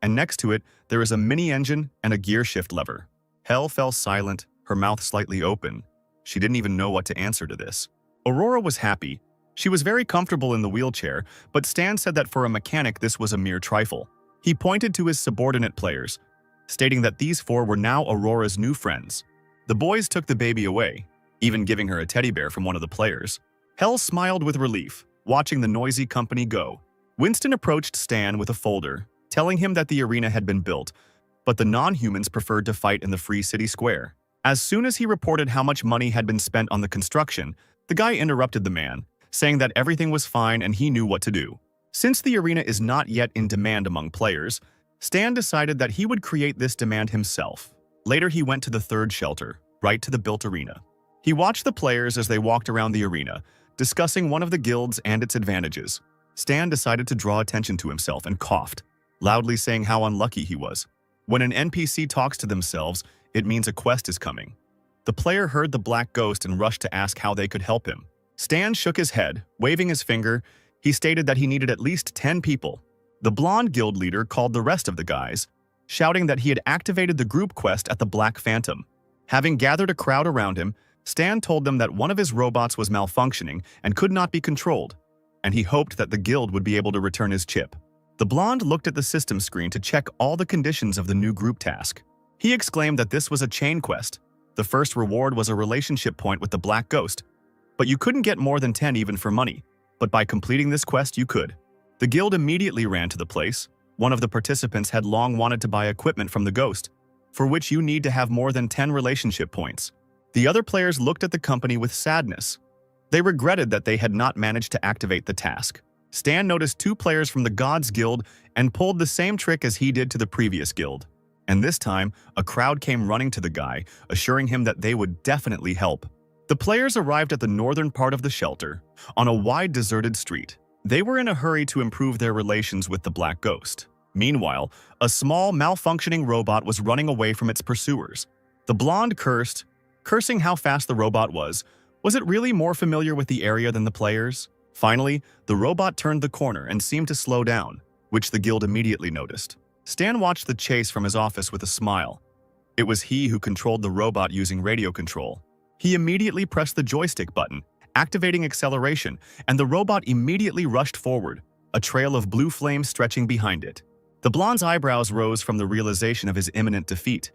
and next to it, there is a mini engine and a gear shift lever. Hell fell silent, her mouth slightly open. She didn't even know what to answer to this. Aurora was happy. She was very comfortable in the wheelchair, but Stan said that for a mechanic this was a mere trifle. He pointed to his subordinate players, stating that these four were now Aurora's new friends. The boys took the baby away, even giving her a teddy bear from one of the players. Hell smiled with relief, watching the noisy company go. Winston approached Stan with a folder, telling him that the arena had been built, but the non-humans preferred to fight in the Free City Square. As soon as he reported how much money had been spent on the construction, the guy interrupted the man, saying that everything was fine and he knew what to do. Since the arena is not yet in demand among players, Stan decided that he would create this demand himself. Later, he went to the third shelter, right to the built arena. He watched the players as they walked around the arena, discussing one of the guilds and its advantages. Stan decided to draw attention to himself and coughed, loudly saying how unlucky he was. When an NPC talks to themselves, it means a quest is coming. The player heard the black ghost and rushed to ask how they could help him. Stan shook his head, waving his finger. He stated that he needed at least 10 people. The blonde guild leader called the rest of the guys, shouting that he had activated the group quest at the Black Phantom. Having gathered a crowd around him, Stan told them that one of his robots was malfunctioning and could not be controlled, and he hoped that the guild would be able to return his chip. The blonde looked at the system screen to check all the conditions of the new group task. He exclaimed that this was a chain quest. The first reward was a relationship point with the Black Ghost, but you couldn't get more than 10 even for money, but by completing this quest you could. The guild immediately ran to the place. One of the participants had long wanted to buy equipment from the ghost, for which you need to have more than 10 relationship points. The other players looked at the company with sadness. They regretted that they had not managed to activate the task. Stan noticed 2 players from the Gods Guild and pulled the same trick as he did to the previous guild. And this time, a crowd came running to the guy, assuring him that they would definitely help. The players arrived at the northern part of the shelter, on a wide deserted street. They were in a hurry to improve their relations with the Black Ghost. Meanwhile, a small, malfunctioning robot was running away from its pursuers. The blonde cursed, cursing how fast the robot was. Was it really more familiar with the area than the players? Finally, the robot turned the corner and seemed to slow down, which the guild immediately noticed. Stan watched the chase from his office with a smile. It was he who controlled the robot using radio control. He immediately pressed the joystick button, activating acceleration, and the robot immediately rushed forward, a trail of blue flames stretching behind it. The blonde's eyebrows rose from the realization of his imminent defeat.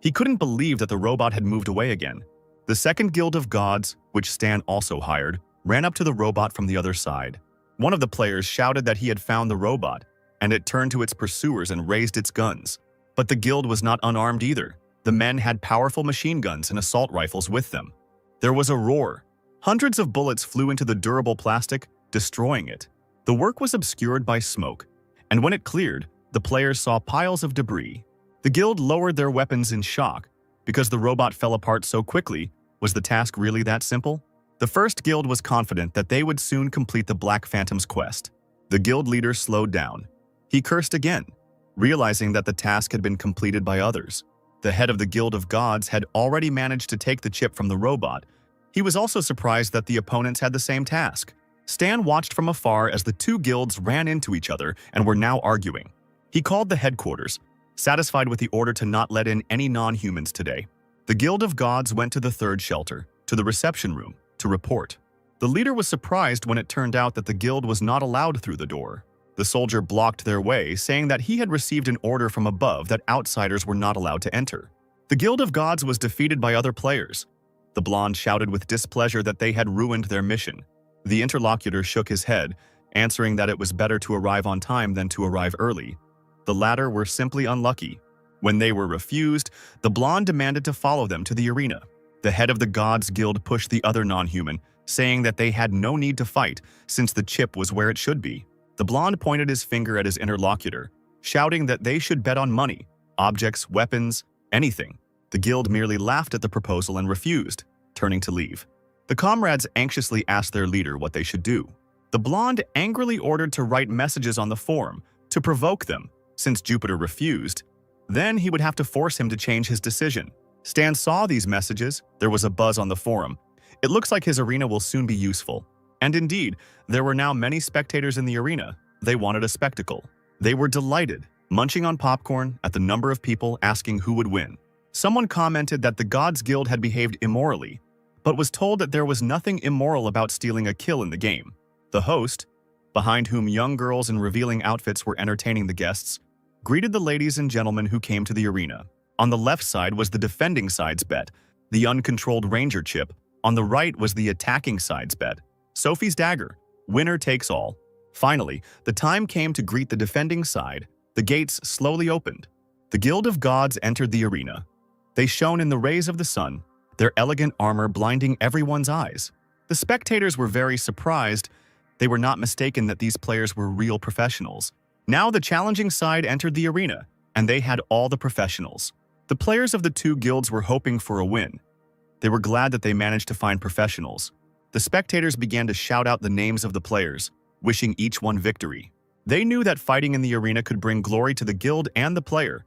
He couldn't believe that the robot had moved away again. The second guild of gods, which Stan also hired, ran up to the robot from the other side. One of the players shouted that he had found the robot, and it turned to its pursuers and raised its guns. But the guild was not unarmed either. The men had powerful machine guns and assault rifles with them. There was a roar. Hundreds of bullets flew into the durable plastic, destroying it. The work was obscured by smoke, and when it cleared, the players saw piles of debris. The guild lowered their weapons in shock. Because the robot fell apart so quickly, was the task really that simple? The first guild was confident that they would soon complete the Black Phantom's quest. The guild leader slowed down. He cursed again, realizing that the task had been completed by others. The head of the Guild of Gods had already managed to take the chip from the robot. He was also surprised that the opponents had the same task. Stan watched from afar as the 2 guilds ran into each other and were now arguing. He called the headquarters, satisfied with the order to not let in any non-humans today. The Guild of Gods went to the third shelter, to the reception room, to report. The leader was surprised when it turned out that the guild was not allowed through the door. The soldier blocked their way, saying that he had received an order from above that outsiders were not allowed to enter. The Guild of Gods was defeated by other players. The blonde shouted with displeasure that they had ruined their mission. The interlocutor shook his head, answering that it was better to arrive on time than to arrive early. The latter were simply unlucky. When they were refused, the blonde demanded to follow them to the arena. The head of the Gods Guild pushed the other non-human, saying that they had no need to fight since the chip was where it should be. The blonde pointed his finger at his interlocutor, shouting that they should bet on money, objects, weapons, anything. The guild merely laughed at the proposal and refused, turning to leave. The comrades anxiously asked their leader what they should do. The blonde angrily ordered to write messages on the forum to provoke them, since Jupiter refused. Then he would have to force him to change his decision. Stan saw these messages. There was a buzz on the forum. It looks like his arena will soon be useful. And indeed, there were now many spectators in the arena. They wanted a spectacle. They were delighted, munching on popcorn at the number of people asking who would win. Someone commented that the Gods Guild had behaved immorally, but was told that there was nothing immoral about stealing a kill in the game. The host, behind whom young girls in revealing outfits were entertaining the guests, greeted the ladies and gentlemen who came to the arena. On the left side was the defending side's bet, the uncontrolled ranger chip. On the right was the attacking side's bet, Sophie's dagger. Winner takes all. Finally, the time came to greet the defending side. The gates slowly opened. The Guild of Gods entered the arena. They shone in the rays of the sun, their elegant armor blinding everyone's eyes. The spectators were very surprised. They were not mistaken that these players were real professionals. Now the challenging side entered the arena, and they had all the professionals. The players of the 2 guilds were hoping for a win. They were glad that they managed to find professionals. The spectators began to shout out the names of the players, wishing each one victory. They knew that fighting in the arena could bring glory to the guild and the player,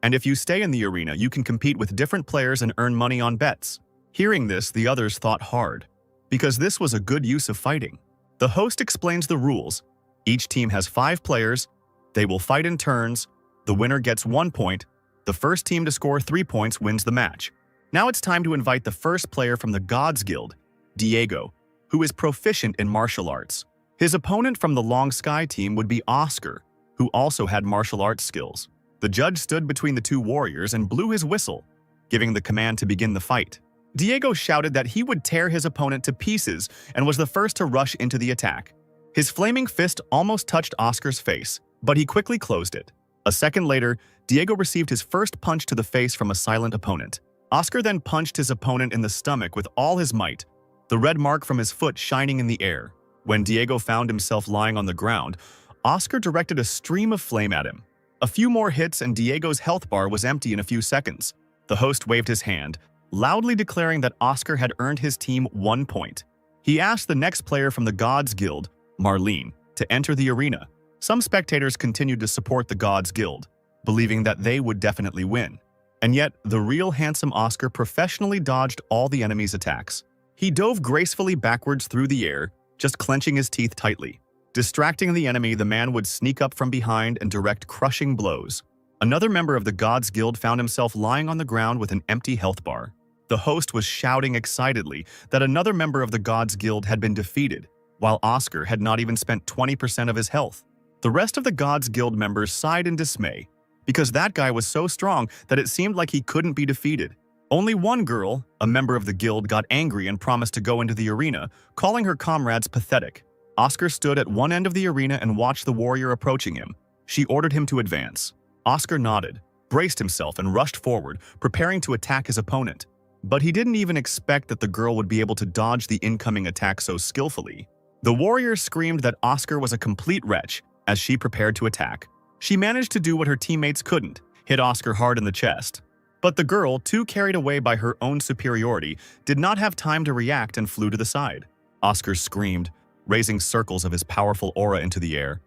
And if you stay in the arena, you can compete with different players and earn money on bets. Hearing this, the others thought hard, because this was a good use of fighting. The host explains the rules. Each team has 5 players. They will fight in turns. The winner gets 1 point. The first team to score 3 points wins the match. Now it's time to invite the first player from the Gods Guild, Diego, who is proficient in martial arts. His opponent from the Long Sky team would be Oscar, who also had martial arts skills. The judge stood between the 2 warriors and blew his whistle, giving the command to begin the fight. Diego shouted that he would tear his opponent to pieces and was the first to rush into the attack. His flaming fist almost touched Oscar's face, but he quickly closed it. A second later, Diego received his first punch to the face from a silent opponent. Oscar then punched his opponent in the stomach with all his might, the red mark from his foot shining in the air. When Diego found himself lying on the ground, Oscar directed a stream of flame at him. A few more hits and Diego's health bar was empty in a few seconds. The host waved his hand, loudly declaring that Oscar had earned his team 1 point. He asked the next player from the Gods Guild, Marlene, to enter the arena. Some spectators continued to support the Gods Guild, believing that they would definitely win. And yet, the real handsome Oscar professionally dodged all the enemy's attacks. He dove gracefully backwards through the air, just clenching his teeth tightly. Distracting the enemy, the man would sneak up from behind and direct crushing blows. Another member of the Gods Guild found himself lying on the ground with an empty health bar. The host was shouting excitedly that another member of the Gods Guild had been defeated, while Oscar had not even spent 20% of his health. The rest of the Gods Guild members sighed in dismay, because that guy was so strong that it seemed like he couldn't be defeated. Only one girl, a member of the guild, got angry and promised to go into the arena, calling her comrades pathetic. Oscar stood at one end of the arena and watched the warrior approaching him. She ordered him to advance. Oscar nodded, braced himself, and rushed forward, preparing to attack his opponent. But he didn't even expect that the girl would be able to dodge the incoming attack so skillfully. The warrior screamed that Oscar was a complete wretch as she prepared to attack. She managed to do what her teammates couldn't, hit Oscar hard in the chest. But the girl, too carried away by her own superiority, did not have time to react and flew to the side. Oscar screamed, raising circles of his powerful aura into the air.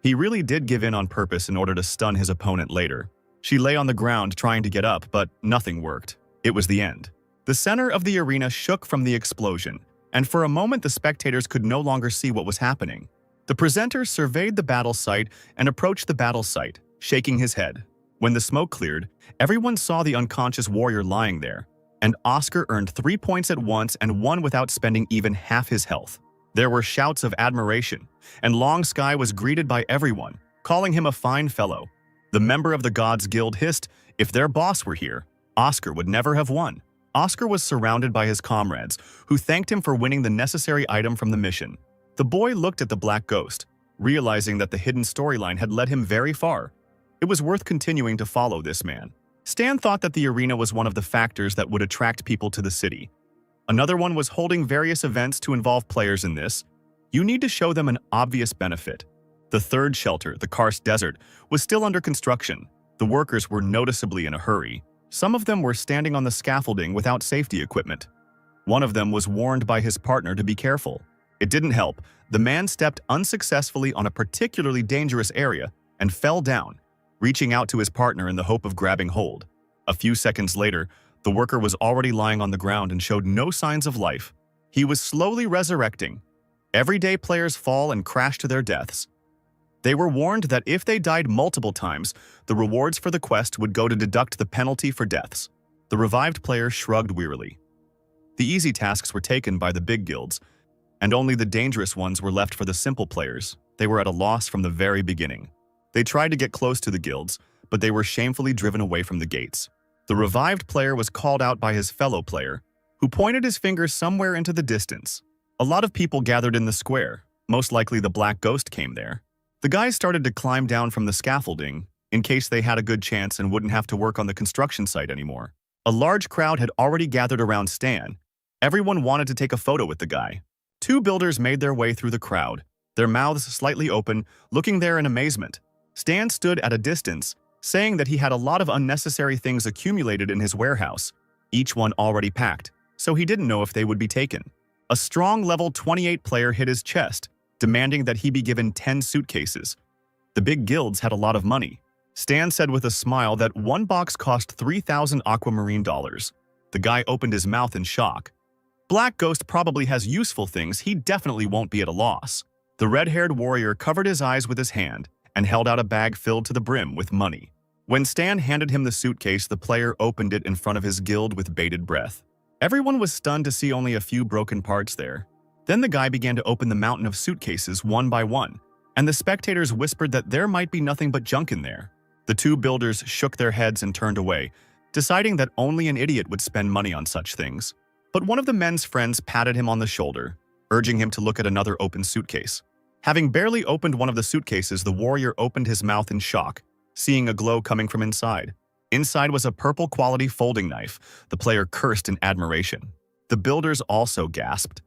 He really did give in on purpose in order to stun his opponent later. She lay on the ground trying to get up, but nothing worked. It was the end. The center of the arena shook from the explosion, and for a moment the spectators could no longer see what was happening. The presenter surveyed the battle site and approached the battle site, shaking his head. When the smoke cleared, everyone saw the unconscious warrior lying there, and Oscar earned 3 points at once and won without spending even half his health. There were shouts of admiration, and Long Sky was greeted by everyone, calling him a fine fellow. The member of the Gods Guild hissed, if their boss were here, Oscar would never have won. Oscar was surrounded by his comrades, who thanked him for winning the necessary item from the mission. The boy looked at the black ghost, realizing that the hidden storyline had led him very far. It was worth continuing to follow this man. Stan thought that the arena was one of the factors that would attract people to the city. Another one was holding various events to involve players in this. You need to show them an obvious benefit. The third shelter, the Karst Desert, was still under construction. The workers were noticeably in a hurry. Some of them were standing on the scaffolding without safety equipment. One of them was warned by his partner to be careful. It didn't help. The man stepped unsuccessfully on a particularly dangerous area and fell down, reaching out to his partner in the hope of grabbing hold. A few seconds later, the worker was already lying on the ground and showed no signs of life. He was slowly resurrecting. Everyday players fall and crash to their deaths. They were warned that if they died multiple times, the rewards for the quest would go to deduct the penalty for deaths. The revived player shrugged wearily. The easy tasks were taken by the big guilds, and only the dangerous ones were left for the simple players. They were at a loss from the very beginning. They tried to get close to the guilds, but they were shamefully driven away from the gates. The revived player was called out by his fellow player, who pointed his finger somewhere into the distance. A lot of people gathered in the square. Most likely the Black Ghost came there. The guys started to climb down from the scaffolding, in case they had a good chance and wouldn't have to work on the construction site anymore. A large crowd had already gathered around Stan. Everyone wanted to take a photo with the guy. 2 builders made their way through the crowd, their mouths slightly open, looking there in amazement. Stan stood at a distance, saying that he had a lot of unnecessary things accumulated in his warehouse, each one already packed, so he didn't know if they would be taken. A strong level 28 player hit his chest, demanding that he be given 10 suitcases. The big guilds had a lot of money. Stan said with a smile that one box cost 3,000 aquamarine dollars. The guy opened his mouth in shock. Black Ghost probably has useful things, he definitely won't be at a loss. The red-haired warrior covered his eyes with his hand and held out a bag filled to the brim with money. When Stan handed him the suitcase, the player opened it in front of his guild with bated breath. Everyone was stunned to see only a few broken parts there. Then the guy began to open the mountain of suitcases one by one, and the spectators whispered that there might be nothing but junk in there. The two builders shook their heads and turned away, deciding that only an idiot would spend money on such things. But one of the men's friends patted him on the shoulder, urging him to look at another open suitcase. Having barely opened one of the suitcases, the warrior opened his mouth in shock, seeing a glow coming from inside. Inside was a purple-quality folding knife. The player cursed in admiration. The builders also gasped.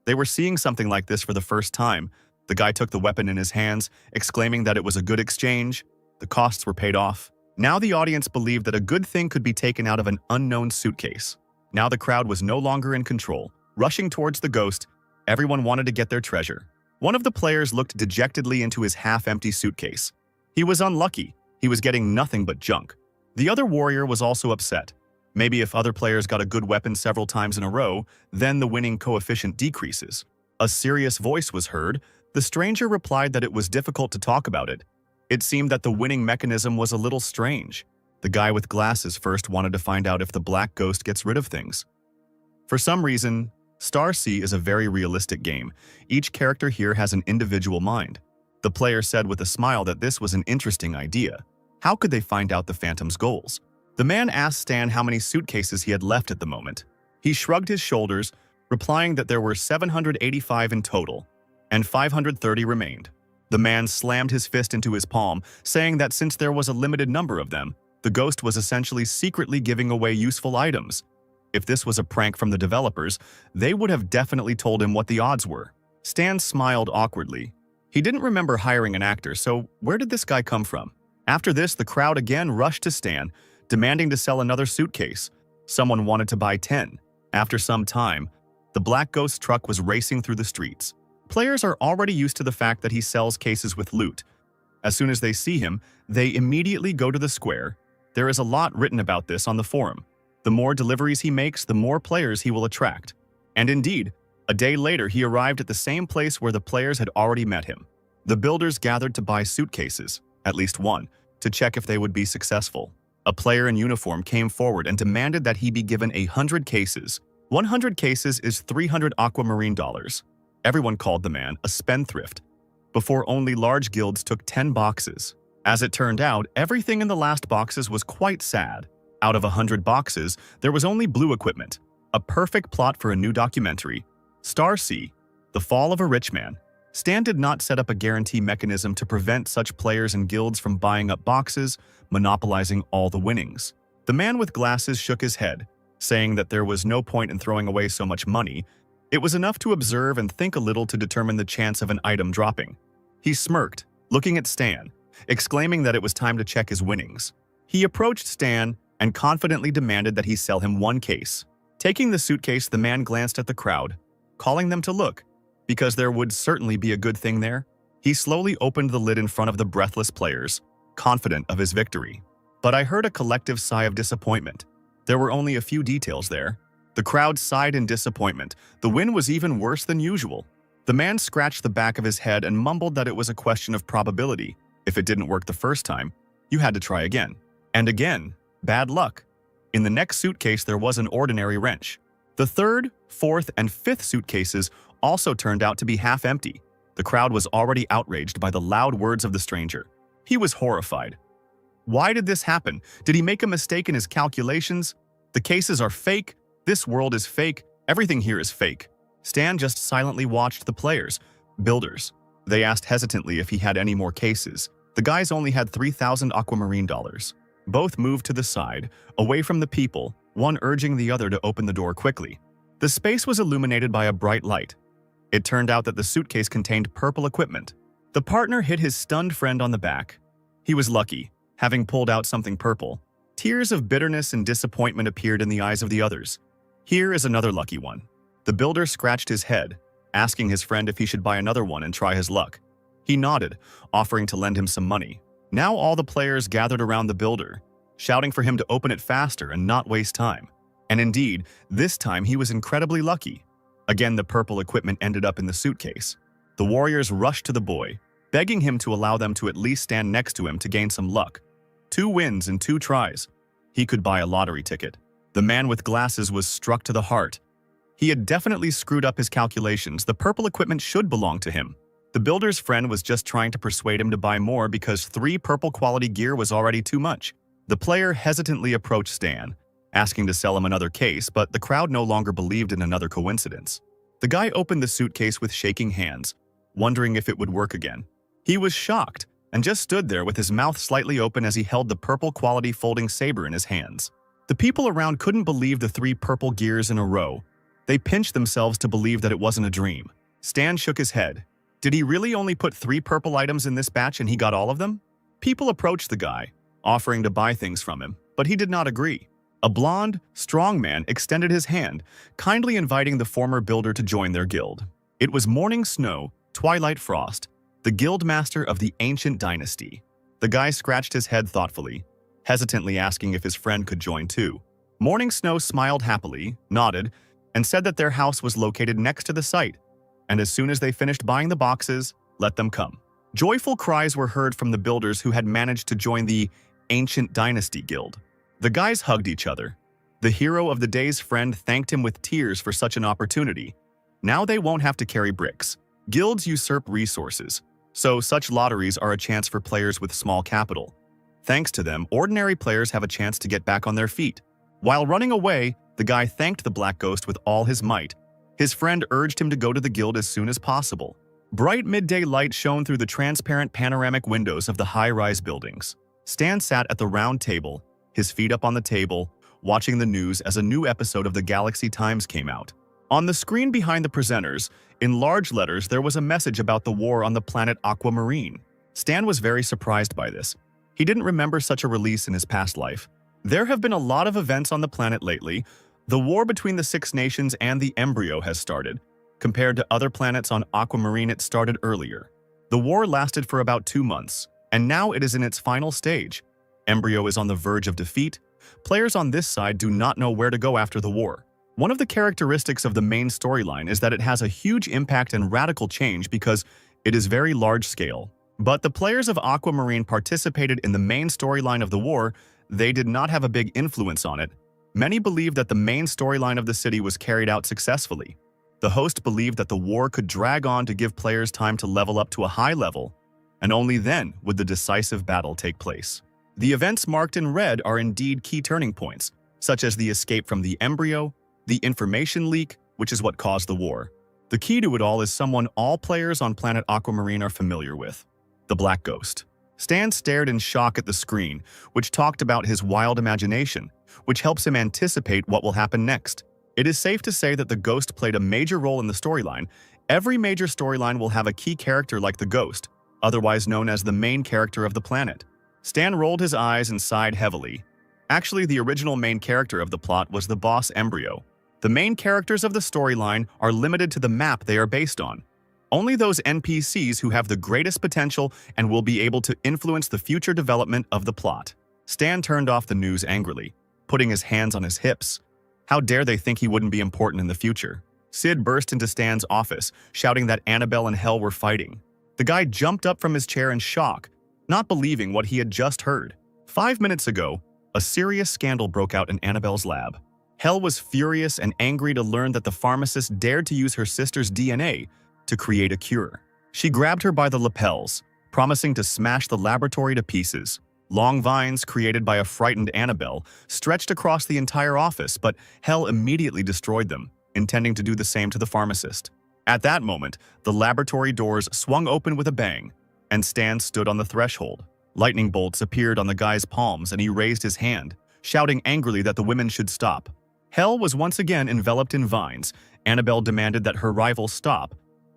They were seeing something like this for the first time. The guy took the weapon in his hands, exclaiming that it was a good exchange. The costs were paid off. Now the audience believed that a good thing could be taken out of an unknown suitcase. Now the crowd was no longer in control. Rushing towards the ghost, everyone wanted to get their treasure. One of the players looked dejectedly into his half-empty suitcase. He was unlucky. He was getting nothing but junk. The other warrior was also upset. Maybe if other players got a good weapon several times in a row, then the winning coefficient decreases. A serious voice was heard. The stranger replied that it was difficult to talk about it. It seemed that the winning mechanism was a little strange. The guy with glasses first wanted to find out if the black ghost gets rid of things. For some reason, Star Sea is a very realistic game. Each character here has an individual mind. The player said with a smile that this was an interesting idea. How could they find out the Phantom's goals? The man asked Stan how many suitcases he had left at the moment. He shrugged his shoulders, replying that there were 785 in total, and 530 remained. The man slammed his fist into his palm, saying that since there was a limited number of them, the ghost was essentially secretly giving away useful items. If this was a prank from the developers, they would have definitely told him what the odds were. Stan smiled awkwardly. He didn't remember hiring an actor, so where did this guy come from? After this, the crowd again rushed to Stan, demanding to sell another suitcase. Someone wanted to buy 10. After some time, the Black Ghost truck was racing through the streets. Players are already used to the fact that he sells cases with loot. As soon as they see him, they immediately go to the square. There is a lot written about this on the forum. The more deliveries he makes, the more players he will attract. And indeed, a day later he arrived at the same place where the players had already met him. The builders gathered to buy suitcases, at least one, to check if they would be successful. A player in uniform came forward and demanded that he be given 100 cases. 100 cases is 300 aquamarine dollars. Everyone called the man a spendthrift. Before, only large guilds took 10 boxes. As it turned out, everything in the last boxes was quite sad. Out of 100 boxes, there was only blue equipment. A perfect plot for a new documentary. Star Sea, The Fall of a Rich Man. Stan did not set up a guarantee mechanism to prevent such players and guilds from buying up boxes, monopolizing all the winnings. The man with glasses shook his head, saying that there was no point in throwing away so much money. It was enough to observe and think a little to determine the chance of an item dropping. He smirked, looking at Stan, exclaiming that it was time to check his winnings. He approached Stan and confidently demanded that he sell him one case. Taking the suitcase, the man glanced at the crowd, calling them to look, because there would certainly be a good thing there. He slowly opened the lid in front of the breathless players, confident of his victory. But I heard a collective sigh of disappointment. There were only a few details there. The crowd sighed in disappointment. The win was even worse than usual. The man scratched the back of his head and mumbled that it was a question of probability. If it didn't work the first time, you had to try again. And again. Bad luck. In the next suitcase, there was an ordinary wrench. The third, fourth, and fifth suitcases also turned out to be half empty. The crowd was already outraged by the loud words of the stranger. He was horrified. Why did this happen? Did he make a mistake in his calculations? The cases are fake. This world is fake. Everything here is fake. Stan just silently watched the players, builders. They asked hesitantly if he had any more cases. The guys only had 3,000 aquamarine dollars. Both moved to the side, away from the people, one urging the other to open the door quickly. The space was illuminated by a bright light. It turned out that the suitcase contained purple equipment. The partner hit his stunned friend on the back. He was lucky, having pulled out something purple. Tears of bitterness and disappointment appeared in the eyes of the others. Here is another lucky one. The builder scratched his head, asking his friend if he should buy another one and try his luck. He nodded, offering to lend him some money. Now all the players gathered around the builder, shouting for him to open it faster and not waste time. And indeed, this time he was incredibly lucky. Again, the purple equipment ended up in the suitcase. The warriors rushed to the boy, begging him to allow them to at least stand next to him to gain some luck. 2 wins in 2 tries. He could buy a lottery ticket. The man with glasses was struck to the heart. He had definitely screwed up his calculations. The purple equipment should belong to him. The builder's friend was just trying to persuade him to buy more because 3 purple quality gear was already too much. The player hesitantly approached Stan, asking to sell him another case, but the crowd no longer believed in another coincidence. The guy opened the suitcase with shaking hands, wondering if it would work again. He was shocked and just stood there with his mouth slightly open as he held the purple quality folding saber in his hands. The people around couldn't believe the 3 purple gears in a row. They pinched themselves to believe that it wasn't a dream. Stan shook his head. Did he really only put 3 purple items in this batch and he got all of them? People approached the guy, offering to buy things from him, but he did not agree. A blonde, strong man extended his hand, kindly inviting the former builder to join their guild. It was Morning Snow, Twilight Frost, the guild master of the ancient dynasty. The guy scratched his head thoughtfully, hesitantly asking if his friend could join too. Morning Snow smiled happily, nodded, and said that their house was located next to the site, and as soon as they finished buying the boxes, let them come. Joyful cries were heard from the builders who had managed to join the Ancient Dynasty Guild. The guys hugged each other. The hero of the day's friend thanked him with tears for such an opportunity. Now they won't have to carry bricks. Guilds usurp resources, so such lotteries are a chance for players with small capital. Thanks to them, ordinary players have a chance to get back on their feet. While running away, the guy thanked the Black Ghost with all his might. His friend urged him to go to the guild as soon as possible. Bright midday light shone through the transparent panoramic windows of the high-rise buildings. Stan sat at the round table, his feet up on the table, watching the news as a new episode of the Galaxy Times came out. On the screen behind the presenters, in large letters, there was a message about the war on the planet Aquamarine. Stan was very surprised by this. He didn't remember such a release in his past life. There have been a lot of events on the planet lately. The war between the 6 nations and the embryo has started. Compared to other planets on Aquamarine, it started earlier. The war lasted for about 2 months, and now it is in its final stage. Embryo is on the verge of defeat. Players on this side do not know where to go after the war. One of the characteristics of the main storyline is that it has a huge impact and radical change because it is very large scale. But the players of Aquamarine participated in the main storyline of the war. They did not have a big influence on it. Many believe that the main storyline of the city was carried out successfully. The host believed that the war could drag on to give players time to level up to a high level, and only then would the decisive battle take place. The events marked in red are indeed key turning points, such as the escape from the embryo, the information leak, which is what caused the war. The key to it all is someone all players on planet Aquamarine are familiar with: the Black Ghost. Stan stared in shock at the screen, which talked about his wild imagination, which helps him anticipate what will happen next. It is safe to say that the Ghost played a major role in the storyline. Every major storyline will have a key character like the Ghost, otherwise known as the main character of the planet. Stan rolled his eyes and sighed heavily. Actually, the original main character of the plot was the boss Embryo. The main characters of the storyline are limited to the map they are based on. Only those NPCs who have the greatest potential and will be able to influence the future development of the plot. Stan turned off the news angrily, putting his hands on his hips. How dare they think he wouldn't be important in the future? Sid burst into Stan's office, shouting that Annabelle and Hell were fighting. The guy jumped up from his chair in shock, not believing what he had just heard. 5 minutes ago, a serious scandal broke out in Annabelle's lab. Hell was furious and angry to learn that the pharmacist dared to use her sister's DNA to create a cure. She grabbed her by the lapels, promising to smash the laboratory to pieces. Long vines created by a frightened Annabelle stretched across the entire office, but Hell immediately destroyed them, intending to do the same to the pharmacist. At that moment, the laboratory doors swung open with a bang, and Stan stood on the threshold. Lightning bolts appeared on the guy's palms and he raised his hand, shouting angrily that the women should stop. Hell was once again enveloped in vines. Annabelle demanded that her rival stop,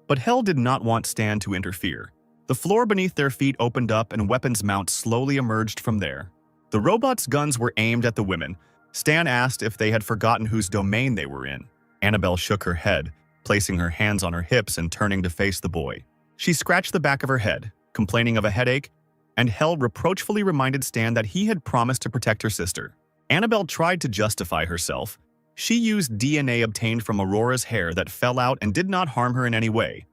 but Hell did not want Stan to interfere. The floor beneath their feet opened up and weapons mounts slowly emerged from there. The robots' guns were aimed at the women. Stan asked if they had forgotten whose domain they were in. Annabelle shook her head, placing her hands on her hips and turning to face the boy. She scratched the back of her head, complaining of a headache. and Hel reproachfully reminded Stan that he had promised to protect her sister. Annabelle tried to justify herself. She used DNA obtained from Aurora's hair that fell out and did not harm her in any way.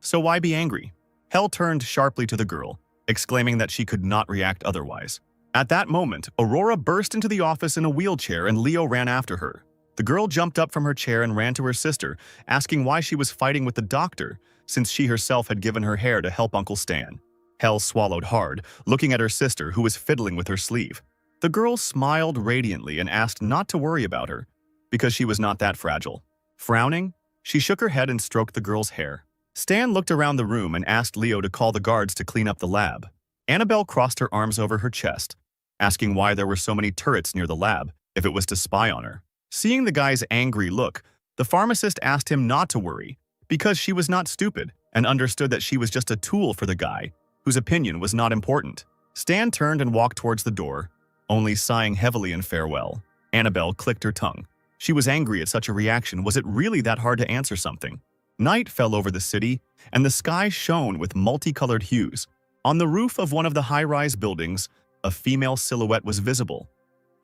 So why be angry? Hel turned sharply to the girl, exclaiming that she could not react otherwise. At that moment, Aurora burst into the office in a wheelchair and Leo ran after her. The girl jumped up from her chair and ran to her sister, asking why she was fighting with the doctor, since she herself had given her hair to help Uncle Stan. Hel swallowed hard, looking at her sister who was fiddling with her sleeve. The girl smiled radiantly and asked not to worry about her, because she was not that fragile. Frowning, she shook her head and stroked the girl's hair. Stan looked around the room and asked Leo to call the guards to clean up the lab. Annabelle crossed her arms over her chest, asking why there were so many turrets near the lab, if it was to spy on her. Seeing the guy's angry look, the pharmacist asked him not to worry, because she was not stupid and understood that she was just a tool for the guy, whose opinion was not important. Stan turned and walked towards the door, only sighing heavily in farewell. Annabelle clicked her tongue. She was angry at such a reaction. Was it really that hard to answer something? Night fell over the city, and the sky shone with multicolored hues. On the roof of one of the high-rise buildings, a female silhouette was visible.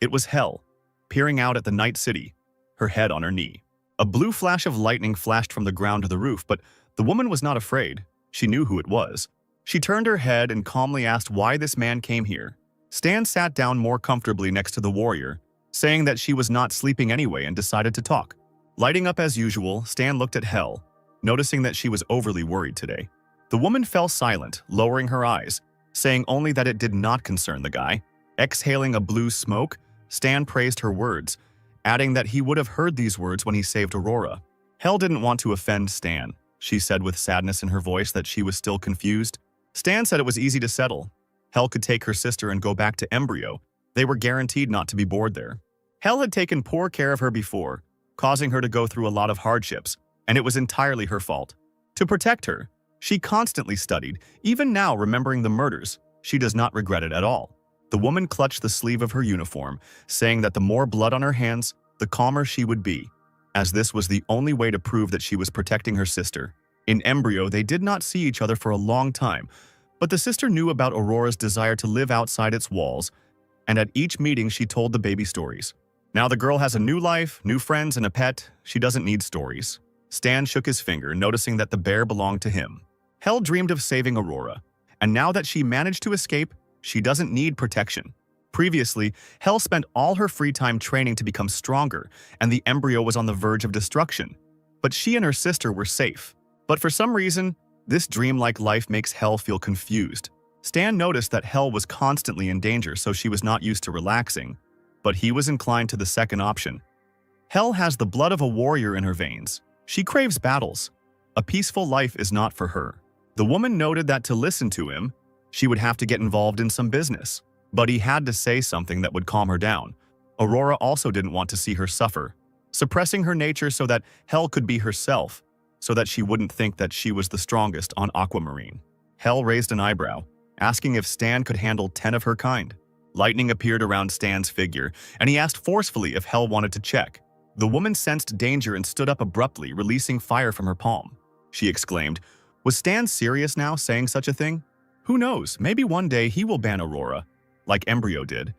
It was Hel, peering out at the night city, her head on her knee. A blue flash of lightning flashed from the ground to the roof, but the woman was not afraid. She knew who it was. She turned her head and calmly asked why this man came here. Stan sat down more comfortably next to the warrior, saying that she was not sleeping anyway and decided to talk. Lighting up as usual, Stan looked at Hel, noticing that she was overly worried today. The woman fell silent, lowering her eyes, saying only that it did not concern the guy. Exhaling a blue smoke, Stan praised her words, adding that he would have heard these words when he saved Aurora. Hel didn't want to offend Stan. She said with sadness in her voice that she was still confused. Stan said it was easy to settle. Hel could take her sister and go back to Embryo. They were guaranteed not to be bored there. Hel had taken poor care of her before, causing her to go through a lot of hardships, and it was entirely her fault. To protect her, she constantly studied, even now remembering the murders. She does not regret it at all. The woman clutched the sleeve of her uniform, saying that the more blood on her hands, the calmer she would be, as this was the only way to prove that she was protecting her sister. In Embryo, they did not see each other for a long time, but the sister knew about Aurora's desire to live outside its walls, and at each meeting she told the baby stories. Now the girl has a new life, new friends, and a pet. She doesn't need stories. Stan shook his finger, noticing that the bear belonged to him. Hel dreamed of saving Aurora, and now that she managed to escape, she doesn't need protection. Previously, Hel spent all her free time training to become stronger, and the embryo was on the verge of destruction. But she and her sister were safe. But for some reason, this dreamlike life makes Hel feel confused. Stan noticed that Hel was constantly in danger, so she was not used to relaxing. But he was inclined to the second option. Hel has the blood of a warrior in her veins. She craves battles. A peaceful life is not for her. The woman noted that to listen to him, she would have to get involved in some business. But he had to say something that would calm her down. Aurora also didn't want to see her suffer, suppressing her nature so that Hel could be herself, so that she wouldn't think that she was the strongest on Aquamarine. Hel raised an eyebrow, asking if Stan could handle 10 of her kind. Lightning appeared around Stan's figure, and he asked forcefully if Hel wanted to check. The woman sensed danger and stood up abruptly, releasing fire from her palm. She exclaimed, "Was Stan serious now, saying such a thing? Who knows, maybe one day he will ban Aurora, like Embryo did.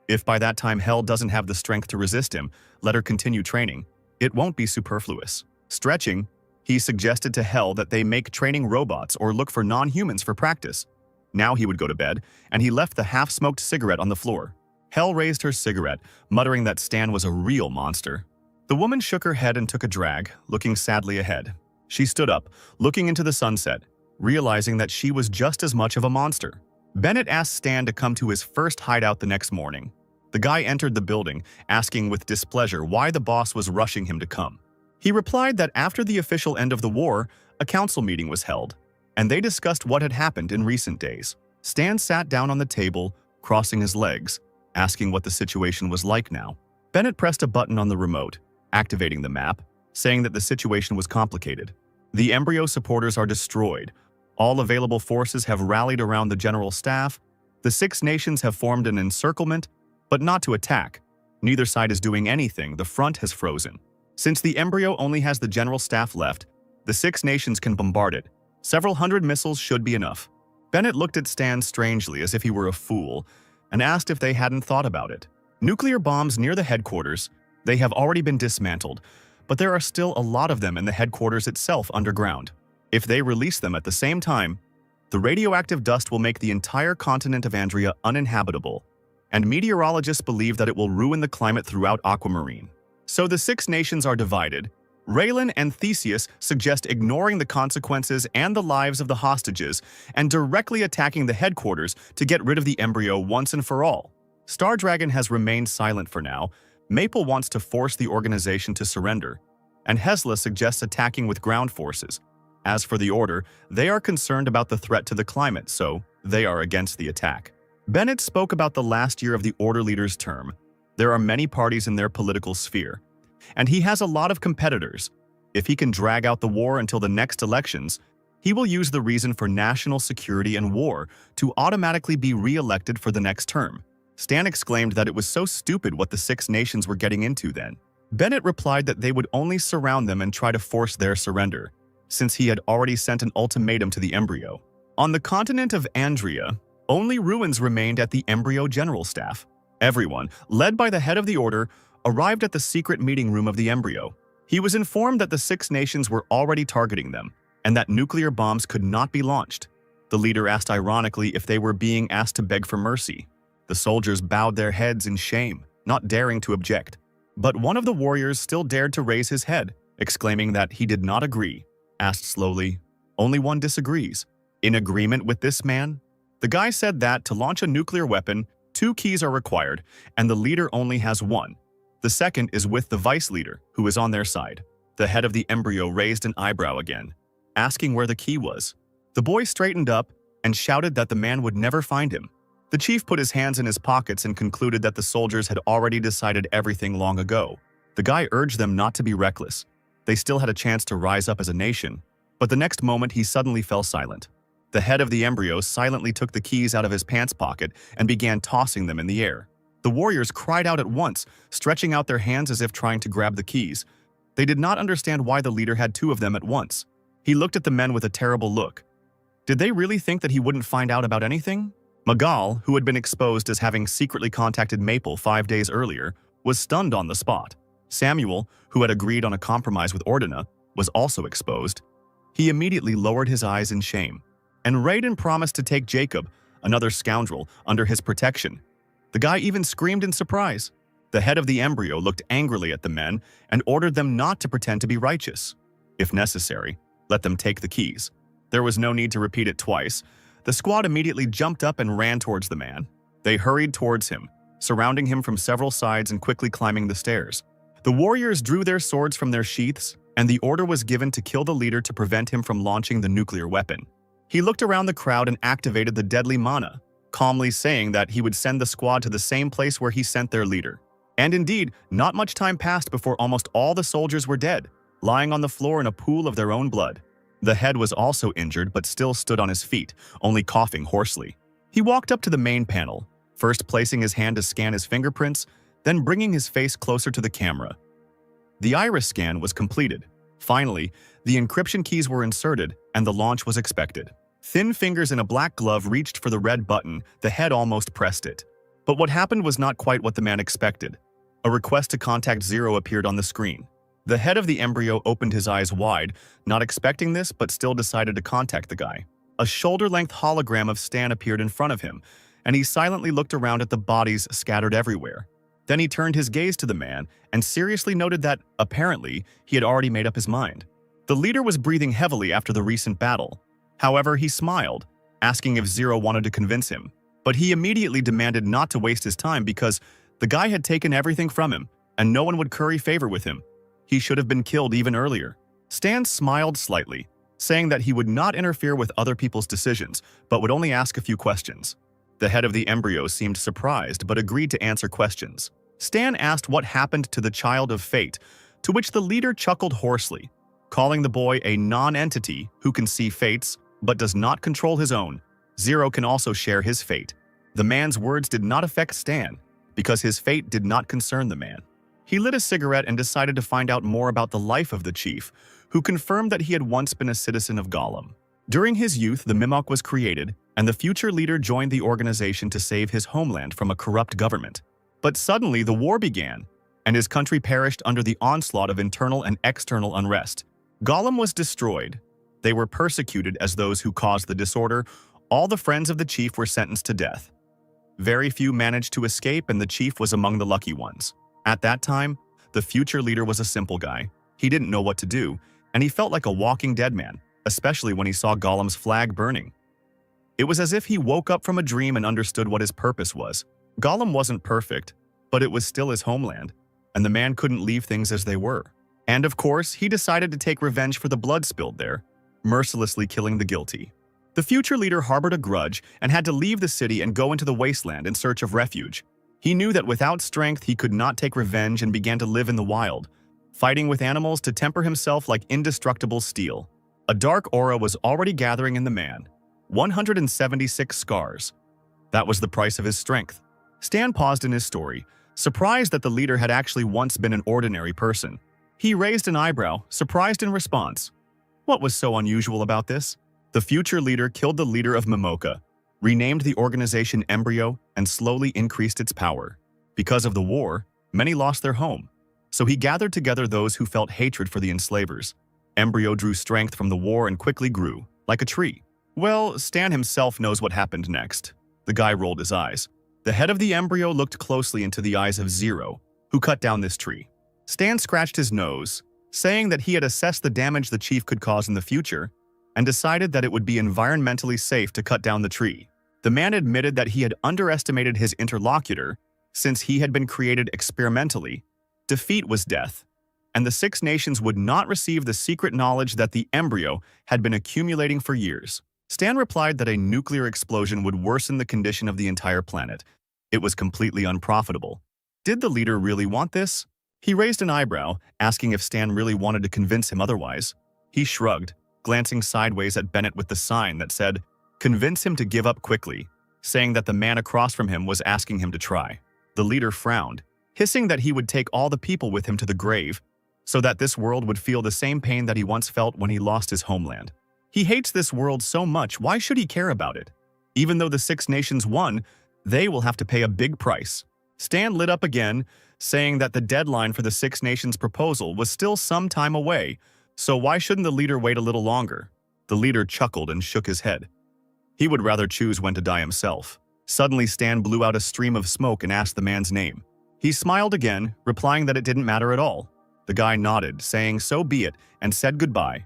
If by that time Hel doesn't have the strength to resist him, let her continue training. It won't be superfluous." Stretching, he suggested to Hel that they make training robots or look for non-humans for practice. Now he would go to bed, and he left the half-smoked cigarette on the floor. Hel raised her cigarette, muttering that Stan was a real monster. The woman shook her head and took a drag, looking sadly ahead. She stood up, looking into the sunset, realizing that she was just as much of a monster. Bennett asked Stan to come to his first hideout the next morning. The guy entered the building, asking with displeasure why the boss was rushing him to come. He replied that after the official end of the war, a council meeting was held, and they discussed what had happened in recent days. Stan sat down on the table, crossing his legs, asking what the situation was like now. Bennett pressed a button on the remote, activating the map, saying that the situation was complicated. The embryo supporters are destroyed. All available forces have rallied around the general staff. The 6 nations have formed an encirclement, but not to attack. Neither side is doing anything. The front has frozen. Since the embryo only has the general staff left, the 6 nations can bombard it. Several hundred missiles should be enough. Bennett looked at Stan strangely as if he were a fool and asked if they hadn't thought about it. Nuclear bombs near the headquarters, they have already been dismantled, but there are still a lot of them in the headquarters itself underground. If they release them at the same time, the radioactive dust will make the entire continent of Andria uninhabitable, and meteorologists believe that it will ruin the climate throughout Aquamarine. So the 6 nations are divided. Raylan and Theseus suggest ignoring the consequences and the lives of the hostages and directly attacking the headquarters to get rid of the embryo once and for all. Stardragon has remained silent for now. Maple wants to force the organization to surrender, and Hesla suggests attacking with ground forces. As for the Order, they are concerned about the threat to the climate, so they are against the attack. Bennett spoke about the last year of the Order leader's term. There are many parties in their political sphere, and he has a lot of competitors. If he can drag out the war until the next elections, he will use the reason for national security and war to automatically be re-elected for the next term. Stan exclaimed that it was so stupid what the 6 nations were getting into then. Bennett replied that they would only surround them and try to force their surrender, since he had already sent an ultimatum to the embryo. On the continent of Andria, only ruins remained at the embryo general staff. Everyone, led by the head of the Order, arrived at the secret meeting room of the embryo. He was informed that the 6 nations were already targeting them, and that nuclear bombs could not be launched. The leader asked ironically if they were being asked to beg for mercy. The soldiers bowed their heads in shame, not daring to object. But one of the warriors still dared to raise his head, exclaiming that he did not agree. Asked slowly, "Only one disagrees. In agreement with this man?" The guy said that to launch a nuclear weapon, 2 keys are required, and the leader only has 1. The second is with the vice leader, who is on their side. The head of the embryo raised an eyebrow again, asking where the key was. The boy straightened up and shouted that the man would never find him. The chief put his hands in his pockets and concluded that the soldiers had already decided everything long ago. The guy urged them not to be reckless. They still had a chance to rise up as a nation, but the next moment he suddenly fell silent. The head of the embryo silently took the keys out of his pants pocket and began tossing them in the air. The warriors cried out at once, stretching out their hands as if trying to grab the keys. They did not understand why the leader had 2 of them at once. He looked at the men with a terrible look. Did they really think that he wouldn't find out about anything? Magal, who had been exposed as having secretly contacted Maple 5 days earlier, was stunned on the spot. Samuel, who had agreed on a compromise with Ordina, was also exposed. He immediately lowered his eyes in shame. And Raiden promised to take Jacob, another scoundrel, under his protection. The guy even screamed in surprise. The head of the embryo looked angrily at the men and ordered them not to pretend to be righteous. If necessary, let them take the keys. There was no need to repeat it twice. The squad immediately jumped up and ran towards the man. They hurried towards him, surrounding him from several sides and quickly climbing the stairs. The warriors drew their swords from their sheaths, and the order was given to kill the leader to prevent him from launching the nuclear weapon. He looked around the crowd and activated the deadly mana, calmly saying that he would send the squad to the same place where he sent their leader. And indeed, not much time passed before almost all the soldiers were dead, lying on the floor in a pool of their own blood. The head was also injured but still stood on his feet, only coughing hoarsely. He walked up to the main panel, first placing his hand to scan his fingerprints, then bringing his face closer to the camera. The iris scan was completed. Finally, the encryption keys were inserted and the launch was expected. Thin fingers in a black glove reached for the red button. The head almost pressed it. But what happened was not quite what the man expected. A request to contact Zero appeared on the screen. The head of the embryo opened his eyes wide, not expecting this but still decided to contact the guy. A shoulder-length hologram of Stan appeared in front of him, and he silently looked around at the bodies scattered everywhere. Then he turned his gaze to the man and seriously noted that, apparently, he had already made up his mind. The leader was breathing heavily after the recent battle. However, he smiled, asking if Zero wanted to convince him. But he immediately demanded not to waste his time because the guy had taken everything from him, and no one would curry favor with him. He should have been killed even earlier. Stan smiled slightly, saying that he would not interfere with other people's decisions, but would only ask a few questions. The head of the embryo seemed surprised but agreed to answer questions. Stan asked what happened to the child of fate, to which the leader chuckled hoarsely, calling the boy a non-entity who can see fates but does not control his own. Zero can also share his fate. The man's words did not affect Stan, because his fate did not concern the man. He lit a cigarette and decided to find out more about the life of the chief, who confirmed that he had once been a citizen of Gollum. During his youth, the Mimok was created, and the future leader joined the organization to save his homeland from a corrupt government. But suddenly the war began, and his country perished under the onslaught of internal and external unrest. Gollum was destroyed. They were persecuted as those who caused the disorder. All the friends of the chief were sentenced to death. Very few managed to escape, and the chief was among the lucky ones. At that time, the future leader was a simple guy. He didn't know what to do, and he felt like a walking dead man, especially when he saw Gollum's flag burning. It was as if he woke up from a dream and understood what his purpose was. Gollum wasn't perfect, but it was still his homeland, and the man couldn't leave things as they were. And of course, he decided to take revenge for the blood spilled there, mercilessly killing the guilty. The future leader harbored a grudge and had to leave the city and go into the wasteland in search of refuge. He knew that without strength he could not take revenge and began to live in the wild, fighting with animals to temper himself like indestructible steel. A dark aura was already gathering in the man. 176 scars. That was the price of his strength. Stan paused in his story, surprised that the leader had actually once been an ordinary person. He raised an eyebrow, surprised in response. What was so unusual about this? The future leader killed the leader of Momoka, renamed the organization Embryo, and slowly increased its power. Because of the war, many lost their home, so he gathered together those who felt hatred for the enslavers. Embryo drew strength from the war and quickly grew, like a tree. Well, Stan himself knows what happened next. The guy rolled his eyes. The head of the embryo looked closely into the eyes of Zero, who cut down this tree. Stan scratched his nose, saying that he had assessed the damage the chief could cause in the future and decided that it would be environmentally safe to cut down the tree. The man admitted that he had underestimated his interlocutor since he had been created experimentally. Defeat was death, and the Six Nations would not receive the secret knowledge that the embryo had been accumulating for years. Stan replied that a nuclear explosion would worsen the condition of the entire planet. It was completely unprofitable. Did the leader really want this? He raised an eyebrow, asking if Stan really wanted to convince him otherwise. He shrugged, glancing sideways at Bennett with the sign that said, "Convince him to give up quickly," saying that the man across from him was asking him to try. The leader frowned, hissing that he would take all the people with him to the grave, so that this world would feel the same pain that he once felt when he lost his homeland. He hates this world so much, why should he care about it? Even though the Six Nations won, they will have to pay a big price. Stan lit up again, saying that the deadline for the Six Nations proposal was still some time away, so why shouldn't the leader wait a little longer? The leader chuckled and shook his head. He would rather choose when to die himself. Suddenly, Stan blew out a stream of smoke and asked the man's name. He smiled again, replying that it didn't matter at all. The guy nodded, saying so be it, and said goodbye.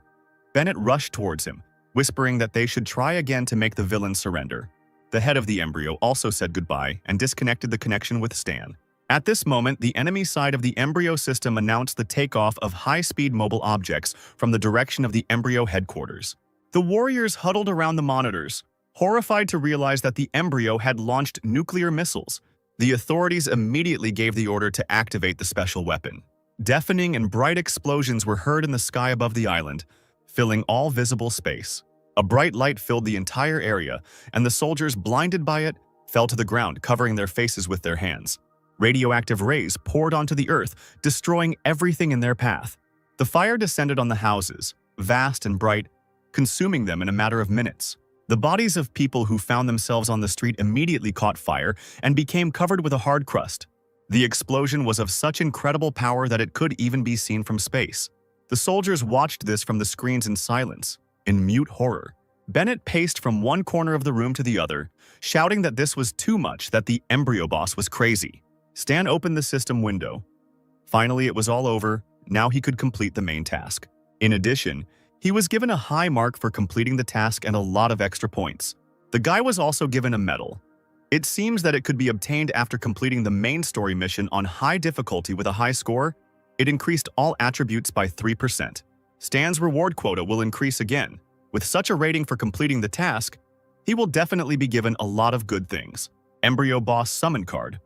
Bennett rushed towards him, whispering that they should try again to make the villain surrender. The head of the embryo also said goodbye and disconnected the connection with Stan. At this moment, the enemy side of the embryo system announced the takeoff of high-speed mobile objects from the direction of the embryo headquarters. The warriors huddled around the monitors, horrified to realize that the embryo had launched nuclear missiles. The authorities immediately gave the order to activate the special weapon. Deafening and bright explosions were heard in the sky above the island, filling all visible space. A bright light filled the entire area, and the soldiers, blinded by it, fell to the ground, covering their faces with their hands. Radioactive rays poured onto the earth, destroying everything in their path. The fire descended on the houses, vast and bright, consuming them in a matter of minutes. The bodies of people who found themselves on the street immediately caught fire and became covered with a hard crust. The explosion was of such incredible power that it could even be seen from space. The soldiers watched this from the screens in silence, in mute horror. Bennett paced from one corner of the room to the other, shouting that this was too much, that the embryo boss was crazy. Stan opened the system window. Finally, it was all over. Now he could complete the main task. In addition, he was given a high mark for completing the task and a lot of extra points. The guy was also given a medal. It seems that it could be obtained after completing the main story mission on high difficulty with a high score. It increased all attributes by 3%. Stan's reward quota will increase again. With such a rating for completing the task, he will definitely be given a lot of good things. Embryo Boss Summon Card.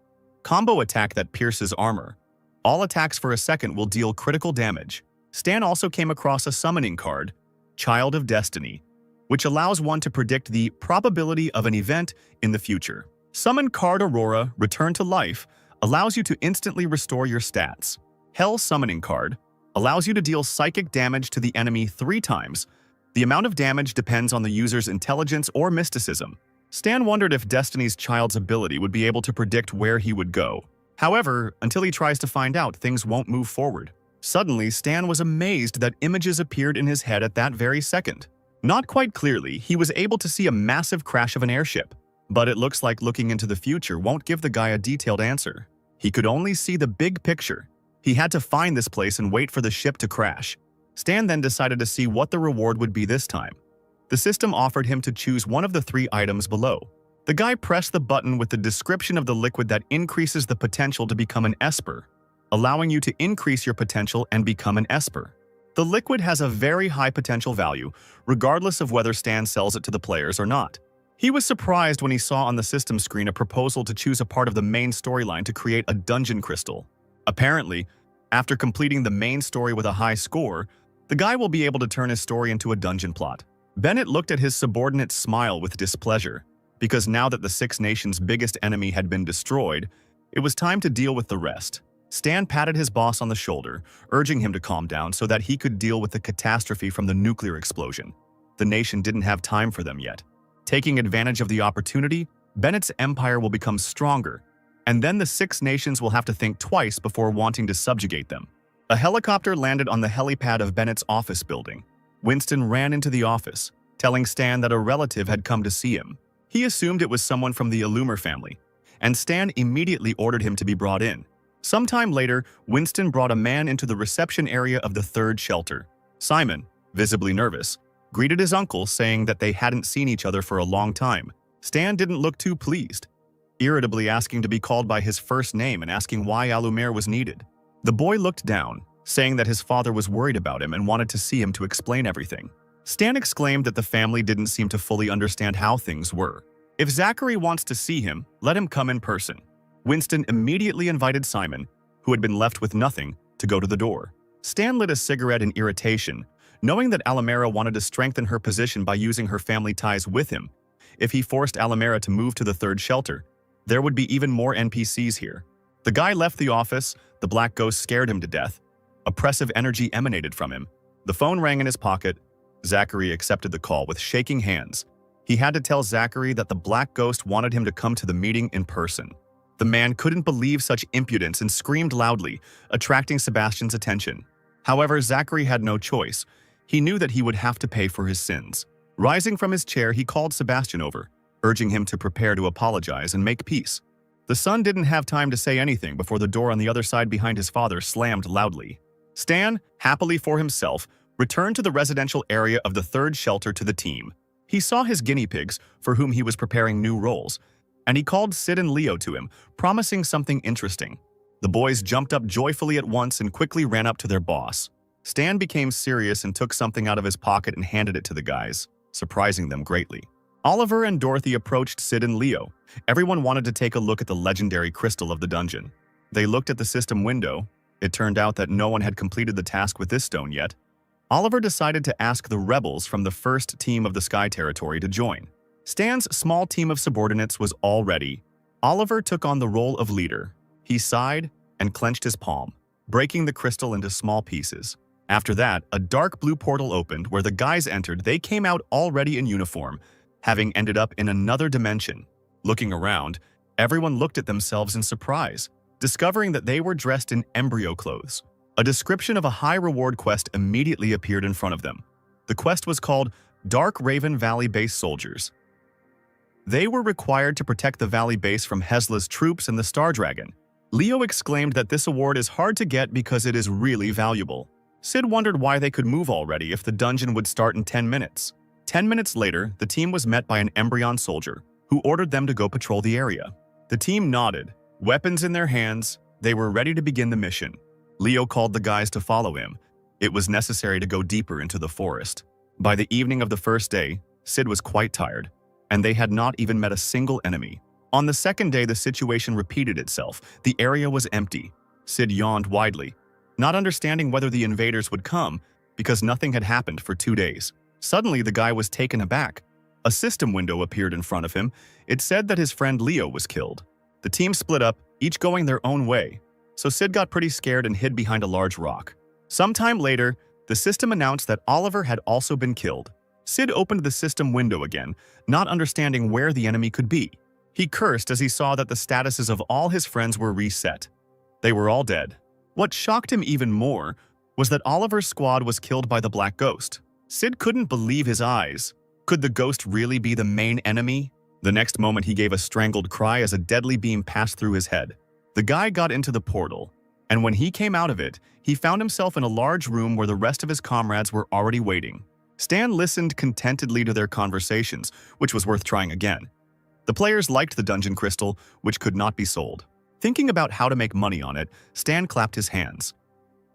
Combo attack that pierces armor. All attacks for a second will deal critical damage. Stan also came across a summoning card, Child of Destiny, which allows one to predict the probability of an event in the future. Summon card Aurora, Return to Life, allows you to instantly restore your stats. Hell Summoning Card allows you to deal psychic damage to the enemy 3 times. The amount of damage depends on the user's intelligence or mysticism. Stan wondered if Destiny's Child's ability would be able to predict where he would go. However, until he tries to find out, things won't move forward. Suddenly, Stan was amazed that images appeared in his head at that very second. Not quite clearly, he was able to see a massive crash of an airship. But it looks like looking into the future won't give the guy a detailed answer. He could only see the big picture. He had to find this place and wait for the ship to crash. Stan then decided to see what the reward would be this time. The system offered him to choose one of the 3 items below. The guy pressed the button with the description of the liquid that increases the potential to become an esper, allowing you to increase your potential and become an esper. The liquid has a very high potential value, regardless of whether Stan sells it to the players or not. He was surprised when he saw on the system screen a proposal to choose a part of the main storyline to create a dungeon crystal. Apparently, after completing the main story with a high score, the guy will be able to turn his story into a dungeon plot. Bennett looked at his subordinate's smile with displeasure, because now that the 6 Nations' biggest enemy had been destroyed, it was time to deal with the rest. Stan patted his boss on the shoulder, urging him to calm down so that he could deal with the catastrophe from the nuclear explosion. The nation didn't have time for them yet. Taking advantage of the opportunity, Bennett's empire will become stronger, and then the 6 Nations will have to think twice before wanting to subjugate them. A helicopter landed on the helipad of Bennett's office building. Winston ran into the office, telling Stan that a relative had come to see him. He assumed it was someone from the Illumer family, and Stan immediately ordered him to be brought in. Sometime later, Winston brought a man into the reception area of the 3rd shelter. Simon, visibly nervous, greeted his uncle, saying that they hadn't seen each other for a long time. Stan didn't look too pleased, irritably asking to be called by his first name and asking why Alumer was needed. The boy looked down, saying that his father was worried about him and wanted to see him to explain everything. Stan exclaimed that the family didn't seem to fully understand how things were. If Zachary wants to see him, let him come in person. Winston immediately invited Simon, who had been left with nothing, to go to the door. Stan lit a cigarette in irritation, knowing that Alamera wanted to strengthen her position by using her family ties with him. If he forced Alamera to move to the 3rd shelter, there would be even more NPCs here. The guy left the office, the black ghost scared him to death. Oppressive energy emanated from him. The phone rang in his pocket. Zachary accepted the call with shaking hands. He had to tell Zachary that the black ghost wanted him to come to the meeting in person. The man couldn't believe such impudence and screamed loudly, attracting Sebastian's attention. However, Zachary had no choice. He knew that he would have to pay for his sins. Rising from his chair, he called Sebastian over, urging him to prepare to apologize and make peace. The son didn't have time to say anything before the door on the other side behind his father slammed loudly. Stan, happily for himself, returned to the residential area of the 3rd shelter to the team. He saw his guinea pigs, for whom he was preparing new roles, and he called Sid and Leo to him, promising something interesting. The boys jumped up joyfully at once and quickly ran up to their boss. Stan became serious and took something out of his pocket and handed it to the guys, surprising them greatly. Oliver and Dorothy approached Sid and Leo. Everyone wanted to take a look at the legendary crystal of the dungeon. They looked at the system window. It turned out that no one had completed the task with this stone yet. Oliver decided to ask the rebels from the 1st team of the Sky Territory to join. Stan's small team of subordinates was all ready. Oliver took on the role of leader. He sighed and clenched his palm, breaking the crystal into small pieces. After that, a dark blue portal opened where the guys entered. They came out already in uniform, having ended up in another dimension. Looking around, everyone looked at themselves in surprise, discovering that they were dressed in embryo clothes. A description of a high-reward quest immediately appeared in front of them. The quest was called Dark Raven Valley Base Soldiers. They were required to protect the Valley Base from Hesla's troops and the Star Dragon. Leo exclaimed that this award is hard to get because it is really valuable. Sid wondered why they could move already if the dungeon would start in 10 minutes. 10 minutes later, the team was met by an embryon soldier, who ordered them to go patrol the area. The team nodded. Weapons in their hands, they were ready to begin the mission. Leo called the guys to follow him. It was necessary to go deeper into the forest. By the evening of the first day, Sid was quite tired, and they had not even met a single enemy. On the 2nd day, the situation repeated itself. The area was empty. Sid yawned widely, not understanding whether the invaders would come because nothing had happened for 2 days. Suddenly, the guy was taken aback. A system window appeared in front of him. It said that his friend Leo was killed. The team split up, each going their own way, so Sid got pretty scared and hid behind a large rock. Sometime later, the system announced that Oliver had also been killed. Sid opened the system window again, not understanding where the enemy could be. He cursed as he saw that the statuses of all his friends were reset. They were all dead. What shocked him even more was that Oliver's squad was killed by the Black Ghost. Sid couldn't believe his eyes. Could the ghost really be the main enemy? The next moment he gave a strangled cry as a deadly beam passed through his head. The guy got into the portal, and when he came out of it, he found himself in a large room where the rest of his comrades were already waiting. Stan listened contentedly to their conversations, which was worth trying again. The players liked the dungeon crystal, which could not be sold. Thinking about how to make money on it, Stan clapped his hands.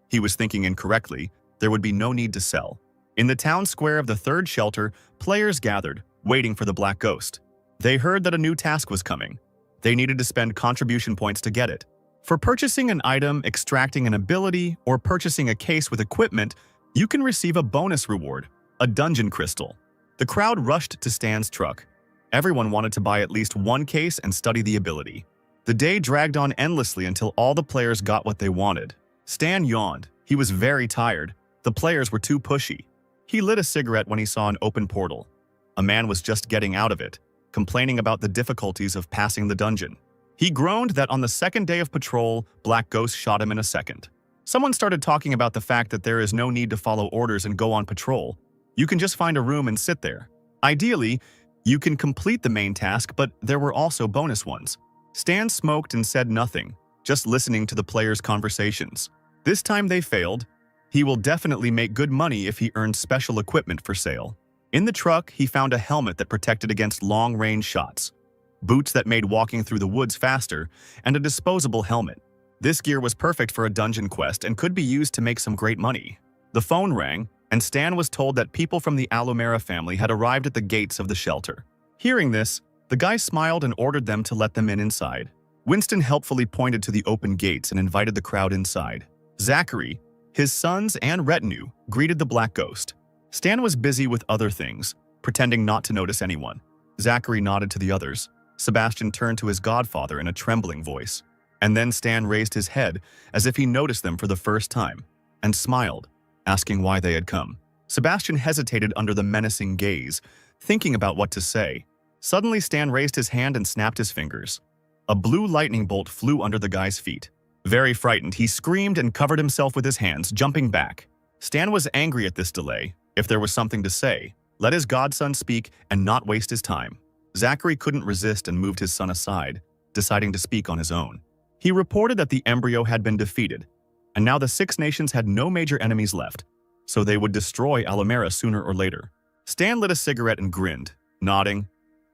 He was thinking incorrectly. There would be no need to sell. In the town square of the third shelter, players gathered, waiting for the Black Ghost. They heard that a new task was coming. They needed to spend contribution points to get it. For purchasing an item, extracting an ability, or purchasing a case with equipment, you can receive a bonus reward, a dungeon crystal. The crowd rushed to Stan's truck. Everyone wanted to buy at least one case and study the ability. The day dragged on endlessly until all the players got what they wanted. Stan yawned. He was very tired. The players were too pushy. He lit a cigarette when he saw an open portal. A man was just getting out of it, complaining about the difficulties of passing the dungeon. He groaned that on the second day of patrol, Black Ghost shot him in a second. Someone started talking about the fact that there is no need to follow orders and go on patrol. You can just find a room and sit there. Ideally, you can complete the main task, but there were also bonus ones. Stan smoked and said nothing, just listening to the players' conversations. This time they failed. He will definitely make good money if he earns special equipment for sale. In the truck, he found a helmet that protected against long-range shots, boots that made walking through the woods faster, and a disposable helmet. This gear was perfect for a dungeon quest and could be used to make some great money. The phone rang, and Stan was told that people from the Alumera family had arrived at the gates of the shelter. Hearing this, the guy smiled and ordered them to let them in inside. Winston helpfully pointed to the open gates and invited the crowd inside. Zachary, his sons, and retinue greeted the Black Ghost. Stan was busy with other things, pretending not to notice anyone. Zachary nodded to the others. Sebastian turned to his godfather in a trembling voice. And then Stan raised his head as if he noticed them for the first time, and smiled, asking why they had come. Sebastian hesitated under the menacing gaze, thinking about what to say. Suddenly, Stan raised his hand and snapped his fingers. A blue lightning bolt flew under the guy's feet. Very frightened, he screamed and covered himself with his hands, jumping back. Stan was angry at this delay. If there was something to say, let his godson speak and not waste his time. Zachary couldn't resist and moved his son aside, deciding to speak on his own. He reported that the embryo had been defeated, and now the Six Nations had no major enemies left, so they would destroy Alumera sooner or later. Stan lit a cigarette and grinned, nodding.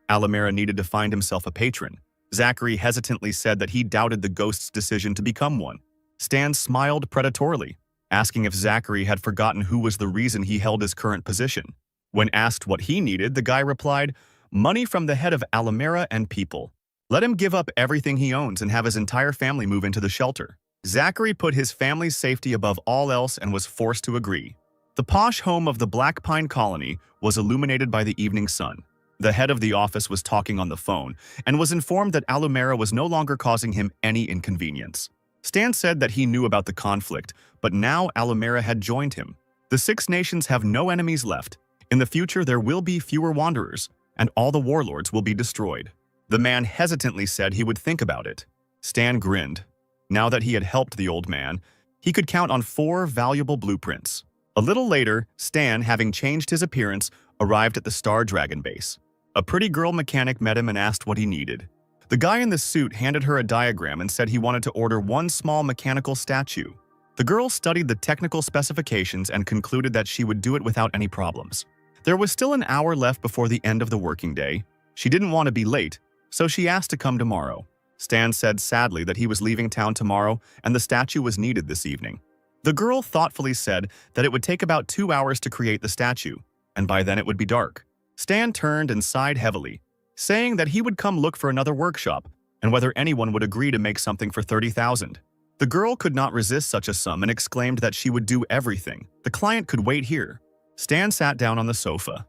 Alumera needed to find himself a patron. Zachary hesitantly said that he doubted the ghost's decision to become one. Stan smiled predatorily, asking if Zachary had forgotten who was the reason he held his current position. When asked what he needed, the guy replied, "Money from the head of Alumera and people. Let him give up everything he owns and have his entire family move into the shelter." Zachary put his family's safety above all else and was forced to agree. The posh home of the Black Pine Colony was illuminated by the evening sun. The head of the office was talking on the phone and was informed that Alumera was no longer causing him any inconvenience. Stan said that he knew about the conflict, but now Alumera had joined him. The Six Nations have no enemies left. In the future, there will be fewer wanderers, and all the warlords will be destroyed. The man hesitantly said he would think about it. Stan grinned. Now that he had helped the old man, he could count on 4 valuable blueprints. A little later, Stan, having changed his appearance, arrived at the Star Dragon base. A pretty girl mechanic met him and asked what he needed. The guy in the suit handed her a diagram and said he wanted to order one small mechanical statue. The girl studied the technical specifications and concluded that she would do it without any problems. There was still an hour left before the end of the working day. She didn't want to be late, so she asked to come tomorrow. Stan said sadly that he was leaving town tomorrow and the statue was needed this evening. The girl thoughtfully said that it would take about 2 hours to create the statue, and by then it would be dark. Stan turned and sighed heavily, saying that he would come look for another workshop and whether anyone would agree to make something for 30,000. The girl could not resist such a sum and exclaimed that she would do everything. The client could wait here. Stan sat down on the sofa.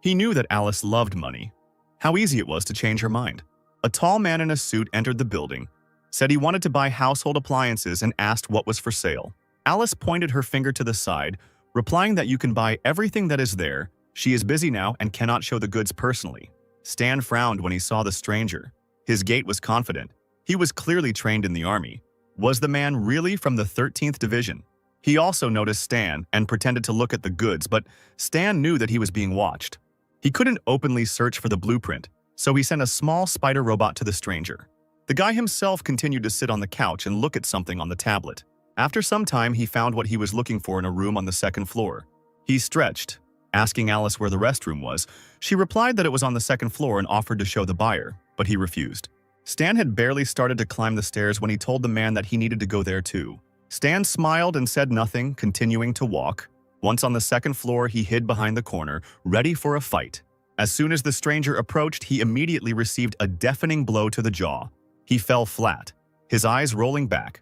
He knew that Alice loved money. How easy it was to change her mind. A tall man in a suit entered the building, said he wanted to buy household appliances and asked what was for sale. Alice pointed her finger to the side, replying that you can buy everything that is there, She is busy now and cannot show the goods personally. Stan frowned when he saw the stranger. His gait was confident. He was clearly trained in the army. Was the man really from the 13th Division? He also noticed Stan and pretended to look at the goods, but Stan knew that he was being watched. He couldn't openly search for the blueprint, so he sent a small spider robot to the stranger. The guy himself continued to sit on the couch and look at something on the tablet. After some time, he found what he was looking for in a room on the second floor. He stretched, asking Alice where the restroom was. She replied that it was on the second floor and offered to show the buyer, but he refused. Stan had barely started to climb the stairs when he told the man that he needed to go there too. Stan smiled and said nothing, continuing to walk. Once on the second floor, he hid behind the corner, ready for a fight. As soon as the stranger approached, he immediately received a deafening blow to the jaw. He fell flat, his eyes rolling back.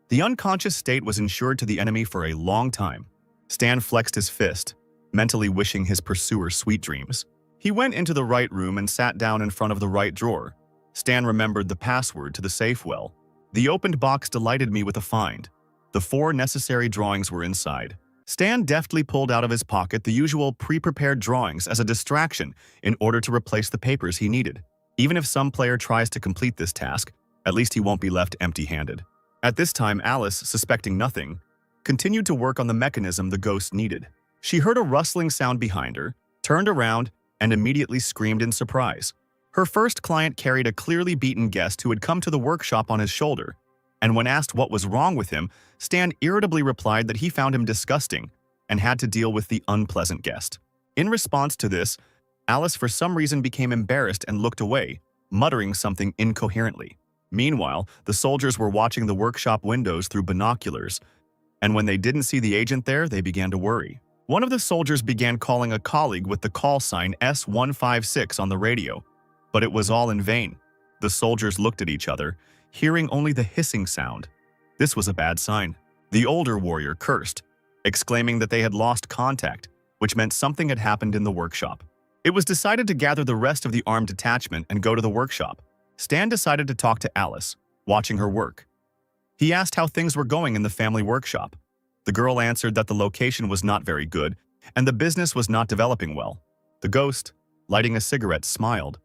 The unconscious state was ensured to the enemy for a long time. Stan flexed his fist, mentally wishing his pursuer sweet dreams. He went into the right room and sat down in front of the right drawer. Stan remembered the password to the safe well. The opened box delighted me with a find. The 4 necessary drawings were inside. Stan deftly pulled out of his pocket the usual pre-prepared drawings as a distraction in order to replace the papers he needed. Even if some player tries to complete this task, at least he won't be left empty-handed. At this time, Alice, suspecting nothing, continued to work on the mechanism the ghost needed. She heard a rustling sound behind her, turned around, and immediately screamed in surprise. Her first client carried a clearly beaten guest who had come to the workshop on his shoulder, and when asked what was wrong with him, Stan irritably replied that he found him disgusting and had to deal with the unpleasant guest. In response to this, Alice for some reason became embarrassed and looked away, muttering something incoherently. Meanwhile, the soldiers were watching the workshop windows through binoculars, and when they didn't see the agent there, they began to worry. One of the soldiers began calling a colleague with the call sign S156 on the radio, but it was all in vain. The soldiers looked at each other, hearing only the hissing sound. This was a bad sign. The older warrior cursed, exclaiming that they had lost contact, which meant something had happened in the workshop. It was decided to gather the rest of the armed detachment and go to the workshop. Stan decided to talk to Alice, watching her work. He asked how things were going in the family workshop. The girl answered that the location was not very good and the business was not developing well. The ghost, lighting a cigarette, smiled.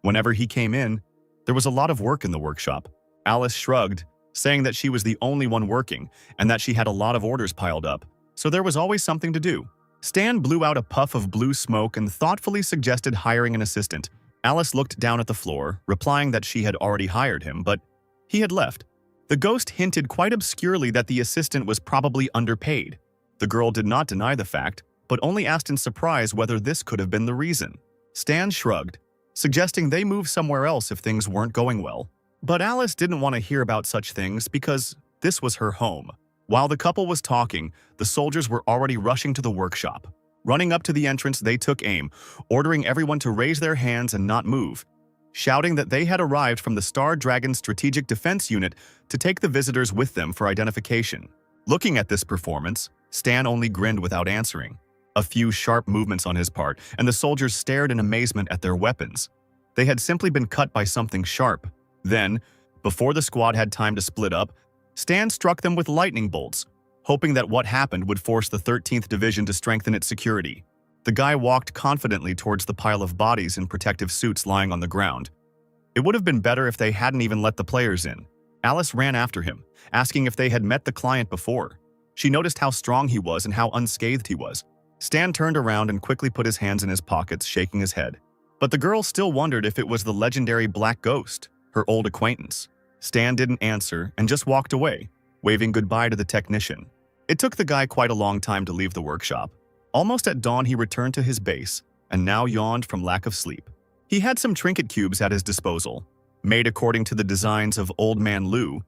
Whenever he came in, there was a lot of work in the workshop. Alice shrugged, saying that she was the only one working and that she had a lot of orders piled up, so there was always something to do. Stan blew out a puff of blue smoke and thoughtfully suggested hiring an assistant. Alice looked down at the floor, replying that she had already hired him, but he had left. The ghost hinted quite obscurely that the assistant was probably underpaid. The girl did not deny the fact, but only asked in surprise whether this could have been the reason. Stan shrugged, suggesting they move somewhere else if things weren't going well. But Alice didn't want to hear about such things because this was her home. While the couple was talking, the soldiers were already rushing to the workshop. Running up to the entrance, they took aim, ordering everyone to raise their hands and not move, shouting that they had arrived from the Star Dragon Strategic Defense Unit to take the visitors with them for identification. Looking at this performance, Stan only grinned without answering. A few sharp movements on his part, and the soldiers stared in amazement at their weapons. They had simply been cut by something sharp. Then, before the squad had time to split up, Stan struck them with lightning bolts, hoping that what happened would force the 13th Division to strengthen its security. The guy walked confidently towards the pile of bodies in protective suits lying on the ground. It would have been better if they hadn't even let the players in. Alice ran after him, asking if they had met the client before. She noticed how strong he was and how unscathed he was. Stan turned around and quickly put his hands in his pockets, shaking his head. But the girl still wondered if it was the legendary Black Ghost, her old acquaintance. Stan didn't answer and just walked away, waving goodbye to the technician. It took the guy quite a long time to leave the workshop. Almost at dawn, he returned to his base and now yawned from lack of sleep. He had some trinket cubes at his disposal, made according to the designs of Old Man Lou.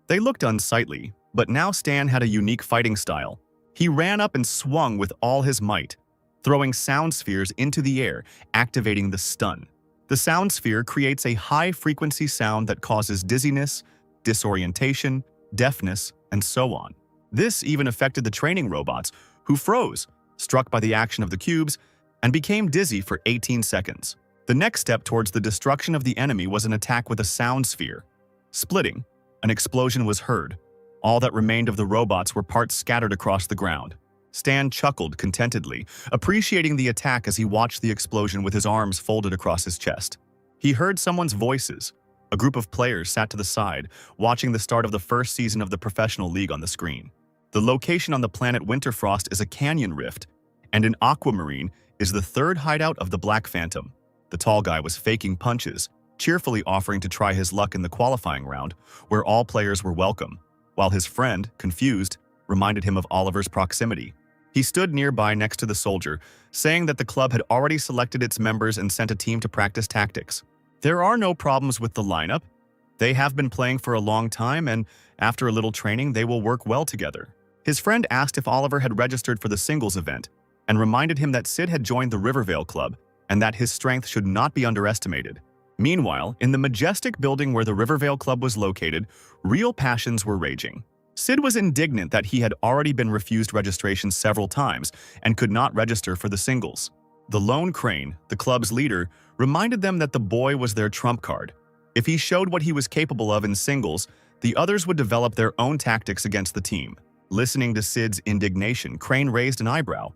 They looked unsightly, but now Stan had a unique fighting style. He ran up and swung with all his might, throwing sound spheres into the air, activating the stun. The sound sphere creates a high-frequency sound that causes dizziness, disorientation, deafness, and so on. This even affected the training robots, who froze, struck by the action of the cubes, and became dizzy for 18 seconds. The next step towards the destruction of the enemy was an attack with a sound sphere. Splitting, an explosion was heard. All that remained of the robots were parts scattered across the ground. Stan chuckled contentedly, appreciating the attack as he watched the explosion with his arms folded across his chest. He heard someone's voices. A group of players sat to the side, watching the start of the first season of the professional league on the screen. The location on the planet Winterfrost is a canyon rift, and in Aquamarine is the third hideout of the Black Phantom. The tall guy was faking punches, cheerfully offering to try his luck in the qualifying round, where all players were welcome, while his friend, confused, reminded him of Oliver's proximity. He stood nearby next to the soldier, saying that the club had already selected its members and sent a team to practice tactics. There are no problems with the lineup. They have been playing for a long time, and after a little training, they will work well together. His friend asked if Oliver had registered for the singles event, and reminded him that Sid had joined the Rivervale Club, and that his strength should not be underestimated. Meanwhile, in the majestic building where the Rivervale Club was located, real passions were raging. Sid was indignant that he had already been refused registration several times and could not register for the singles. The lone Crane, the club's leader, reminded them that the boy was their trump card. If he showed what he was capable of in singles, the others would develop their own tactics against the team. Listening to Sid's indignation, Crane raised an eyebrow.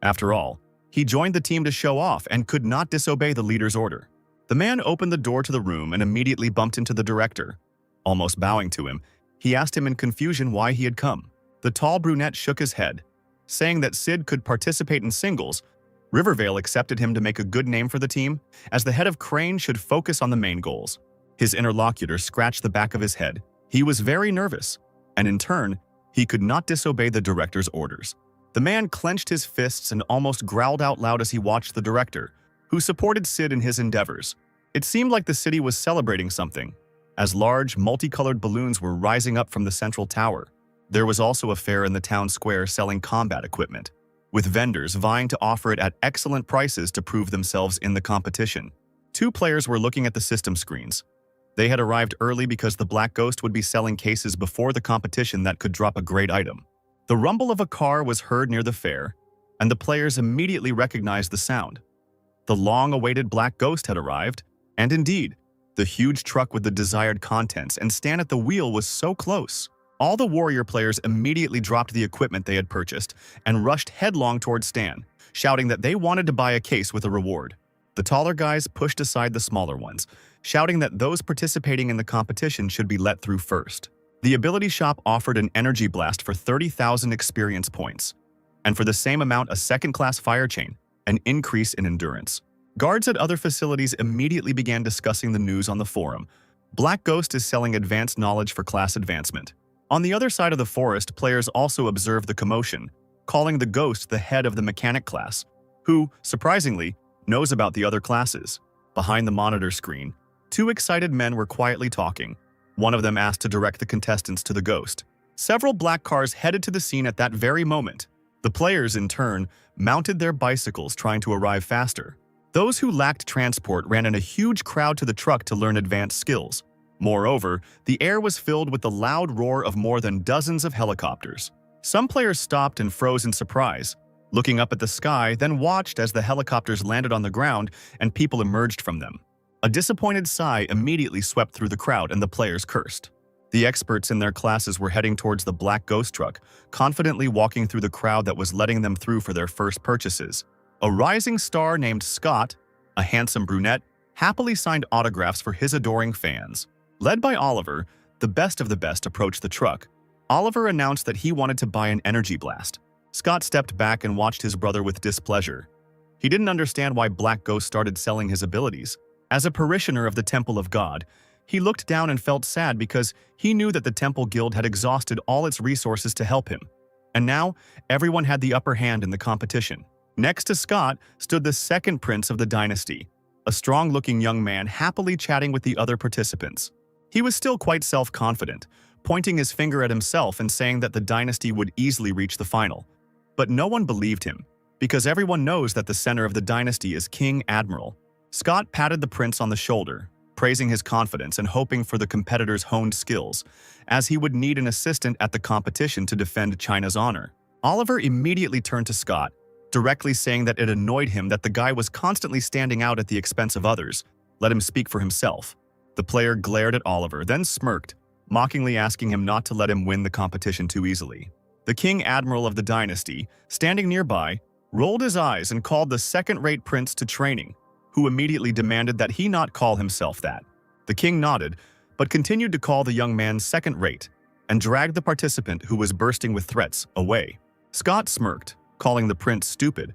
After all, he joined the team to show off and could not disobey the leader's order. The man opened the door to the room and immediately bumped into the director. Almost bowing to him, he asked him in confusion why he had come. The tall brunette shook his head, saying that Sid could participate in singles. Rivervale accepted him to make a good name for the team, as the head of Crane should focus on the main goals. His interlocutor scratched the back of his head. He was very nervous, and in turn, he could not disobey the director's orders. The man clenched his fists and almost growled out loud as he watched the director, who supported Sid in his endeavors. It seemed like the city was celebrating something, as large, multicolored balloons were rising up from the central tower. There was also a fair in the town square selling combat equipment, with vendors vying to offer it at excellent prices to prove themselves in the competition. Two players were looking at the system screens. They had arrived early because the Black Ghost would be selling cases before the competition that could drop a great item. The rumble of a car was heard near the fair, and the players immediately recognized the sound. The long-awaited Black Ghost had arrived, and indeed, the huge truck with the desired contents and Stan at the wheel was so close. All the warrior players immediately dropped the equipment they had purchased and rushed headlong towards Stan, shouting that they wanted to buy a case with a reward. The taller guys pushed aside the smaller ones, shouting that those participating in the competition should be let through first. The ability shop offered an energy blast for 30,000 experience points, and for the same amount a second-class fire chain, an increase in endurance. Guards at other facilities immediately began discussing the news on the forum. Black Ghost is selling advanced knowledge for class advancement. On the other side of the forest, players also observed the commotion, calling the Ghost the head of the mechanic class, who, surprisingly, knows about the other classes. Behind the monitor screen, two excited men were quietly talking. One of them asked to direct the contestants to the Ghost. Several black cars headed to the scene at that very moment. The players, in turn, mounted their bicycles trying to arrive faster. Those who lacked transport ran in a huge crowd to the truck to learn advanced skills. Moreover, the air was filled with the loud roar of more than dozens of helicopters. Some players stopped and froze in surprise, looking up at the sky, then watched as the helicopters landed on the ground and people emerged from them. A disappointed sigh immediately swept through the crowd and the players cursed. The experts in their classes were heading towards the Black Ghost truck, confidently walking through the crowd that was letting them through for their first purchases. A rising star named Scott, a handsome brunette, happily signed autographs for his adoring fans. Led by Oliver, the best of the best approached the truck. Oliver announced that he wanted to buy an energy blast. Scott stepped back and watched his brother with displeasure. He didn't understand why Black Ghost started selling his abilities. As a parishioner of the Temple of God, he looked down and felt sad because he knew that the Temple Guild had exhausted all its resources to help him. And now, everyone had the upper hand in the competition. Next to Scott stood the second prince of the dynasty, a strong-looking young man happily chatting with the other participants. He was still quite self-confident, pointing his finger at himself and saying that the dynasty would easily reach the final. But no one believed him, because everyone knows that the center of the dynasty is King Admiral. Scott patted the prince on the shoulder, praising his confidence and hoping for the competitor's honed skills, as he would need an assistant at the competition to defend China's honor. Oliver immediately turned to Scott, directly saying that it annoyed him that the guy was constantly standing out at the expense of others. Let him speak for himself. The player glared at Oliver, then smirked, mockingly asking him not to let him win the competition too easily. The King Admiral of the dynasty, standing nearby, rolled his eyes and called the second-rate prince to training, who immediately demanded that he not call himself that. The king nodded, but continued to call the young man second-rate, and dragged the participant who was bursting with threats away. Scott smirked, calling the prince stupid,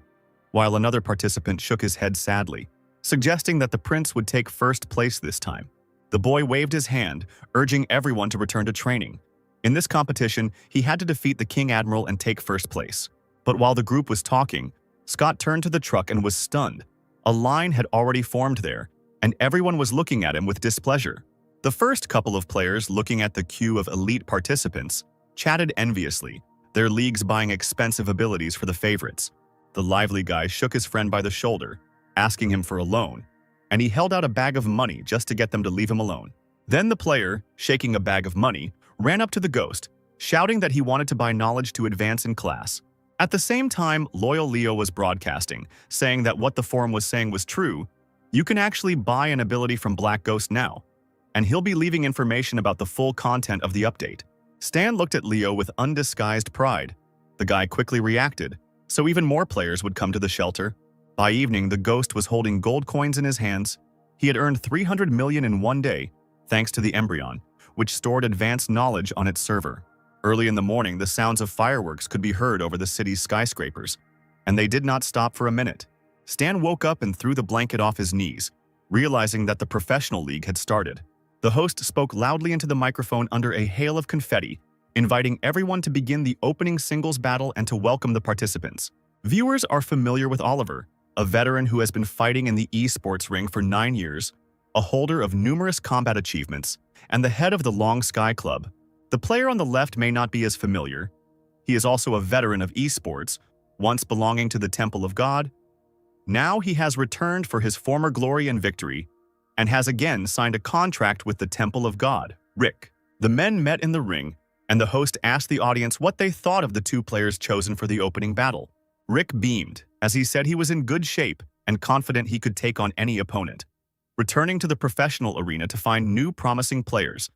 while another participant shook his head sadly, suggesting that the prince would take first place this time. The boy waved his hand, urging everyone to return to training. In this competition, he had to defeat the King Admiral and take first place. But while the group was talking, Scott turned to the truck and was stunned. A line had already formed there, and everyone was looking at him with displeasure. The first couple of players, looking at the queue of elite participants, chatted enviously, their leagues buying expensive abilities for the favorites. The lively guy shook his friend by the shoulder, asking him for a loan, and he held out a bag of money just to get them to leave him alone. Then the player, shaking a bag of money, ran up to the ghost, shouting that he wanted to buy knowledge to advance in class. At the same time, Loyal Leo was broadcasting, saying that what the forum was saying was true. You can actually buy an ability from Black Ghost now, and he'll be leaving information about the full content of the update. Stan looked at Leo with undisguised pride. The guy quickly reacted, so even more players would come to the shelter. By evening, the ghost was holding gold coins in his hands. He had earned 300 million in one day, thanks to the embryon, which stored advanced knowledge on its server. Early in the morning, the sounds of fireworks could be heard over the city's skyscrapers, and they did not stop for a minute. Stan woke up and threw the blanket off his knees, realizing that the professional league had started. The host spoke loudly into the microphone under a hail of confetti, inviting everyone to begin the opening singles battle and to welcome the participants. Viewers are familiar with Oliver, a veteran who has been fighting in the esports ring for 9 years, a holder of numerous combat achievements, and the head of the Long Sky Club. The player on the left may not be as familiar. He is also a veteran of esports, once belonging to the Temple of God. Now he has returned for his former glory and victory, and has again signed a contract with the Temple of God, Rick. The men met in the ring, and the host asked the audience what they thought of the two players chosen for the opening battle. Rick beamed, as he said he was in good shape and confident he could take on any opponent, returning to the professional arena to find new promising players,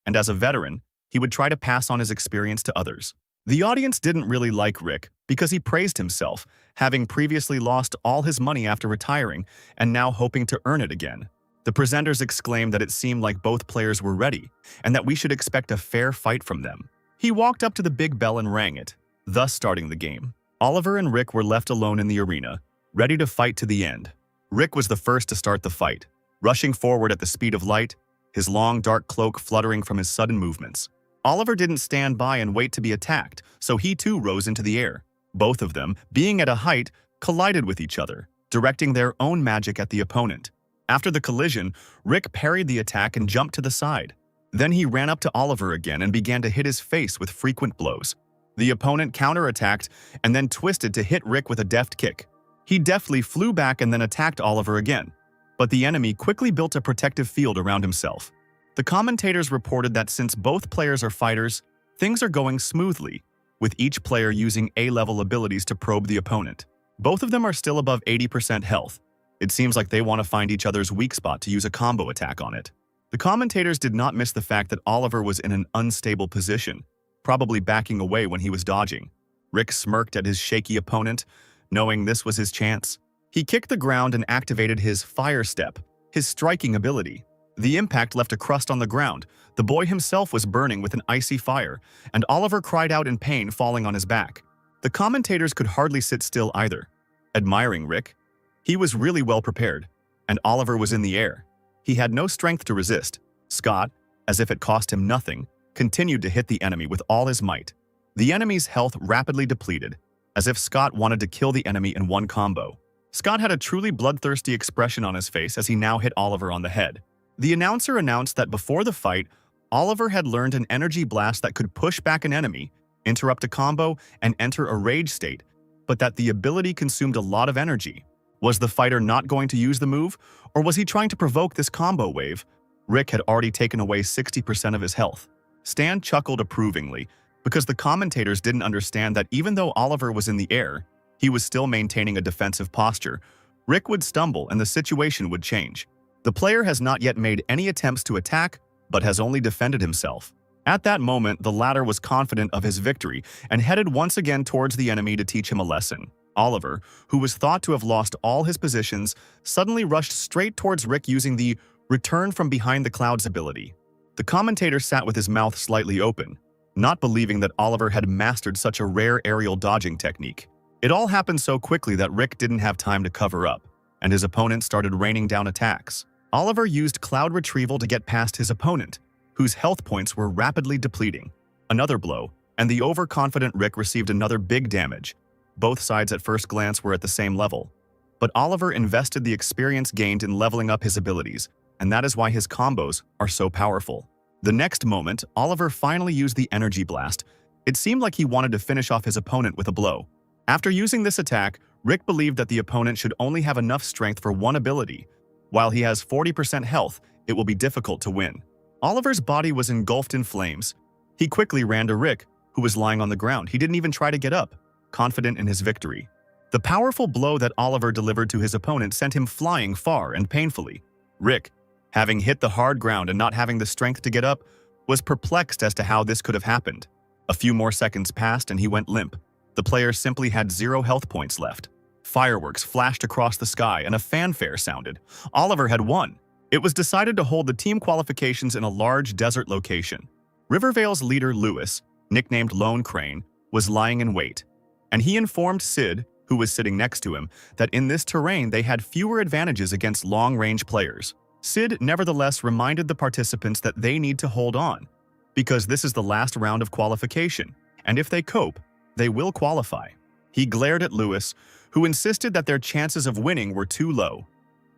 and as a veteran, he would try to pass on his experience to others. The audience didn't really like Rick because he praised himself, having previously lost all his money after retiring and now hoping to earn it again. The presenters exclaimed that it seemed like both players were ready and that we should expect a fair fight from them. He walked up to the big bell and rang it, thus starting the game. Oliver and Rick were left alone in the arena, ready to fight to the end. Rick was the first to start the fight, rushing forward at the speed of light, his long dark cloak fluttering from his sudden movements. Oliver didn't stand by and wait to be attacked, so he too rose into the air. Both of them, being at a height, collided with each other, directing their own magic at the opponent. After the collision, Rick parried the attack and jumped to the side. Then he ran up to Oliver again and began to hit his face with frequent blows. The opponent counterattacked and then twisted to hit Rick with a deft kick. He deftly flew back and then attacked Oliver again, but the enemy quickly built a protective field around himself. The commentators reported that since both players are fighters, things are going smoothly, with each player using A-level abilities to probe the opponent. Both of them are still above 80% health. It seems like they want to find each other's weak spot to use a combo attack on it. The commentators did not miss the fact that Oliver was in an unstable position, probably backing away when he was dodging. Rick smirked at his shaky opponent, knowing this was his chance. He kicked the ground and activated his fire step, his striking ability. The impact left a crust on the ground. The boy himself was burning with an icy fire, and Oliver cried out in pain, falling on his back. The commentators could hardly sit still either, admiring Rick. He was really well prepared, and Oliver was in the air. He had no strength to resist. Scott, as if it cost him nothing, continued to hit the enemy with all his might. The enemy's health rapidly depleted, as if Scott wanted to kill the enemy in one combo. Scott had a truly bloodthirsty expression on his face as he now hit Oliver on the head. The announcer announced that before the fight, Oliver had learned an energy blast that could push back an enemy, interrupt a combo, and enter a rage state, but that the ability consumed a lot of energy. Was the fighter not going to use the move, or was he trying to provoke this combo wave? Rick had already taken away 60% of his health. Stan chuckled approvingly, because the commentators didn't understand that even though Oliver was in the air, he was still maintaining a defensive posture. Rick would stumble and the situation would change. The player has not yet made any attempts to attack, but has only defended himself. At that moment, the latter was confident of his victory and headed once again towards the enemy to teach him a lesson. Oliver, who was thought to have lost all his positions, suddenly rushed straight towards Rick using the return from behind the clouds ability. The commentator sat with his mouth slightly open, not believing that Oliver had mastered such a rare aerial dodging technique. It all happened so quickly that Rick didn't have time to cover up, and his opponent started raining down attacks. Oliver used cloud retrieval to get past his opponent, whose health points were rapidly depleting. Another blow, and the overconfident Rick received another big damage. Both sides at first glance were at the same level, but Oliver invested the experience gained in leveling up his abilities, and that is why his combos are so powerful. The next moment, Oliver finally used the energy blast. It seemed like he wanted to finish off his opponent with a blow. After using this attack, Rick believed that the opponent should only have enough strength for one ability. While he has 40% health, it will be difficult to win. Oliver's body was engulfed in flames. He quickly ran to Rick, who was lying on the ground. He didn't even try to get up, confident in his victory. The powerful blow that Oliver delivered to his opponent sent him flying far and painfully. Rick, having hit the hard ground and not having the strength to get up, was perplexed as to how this could have happened. A few more seconds passed and he went limp. The player simply had 0 health points left. Fireworks flashed across the sky and a fanfare sounded. Oliver had won. It was decided to hold the team qualifications in a large desert location. Rivervale's leader, Lewis, nicknamed Lone Crane, was lying in wait, and he informed Sid, who was sitting next to him, that in this terrain they had fewer advantages against long-range players. Sid nevertheless reminded the participants that they need to hold on, because this is the last round of qualification, and if they cope, they will qualify. He glared at Lewis, who insisted that their chances of winning were too low.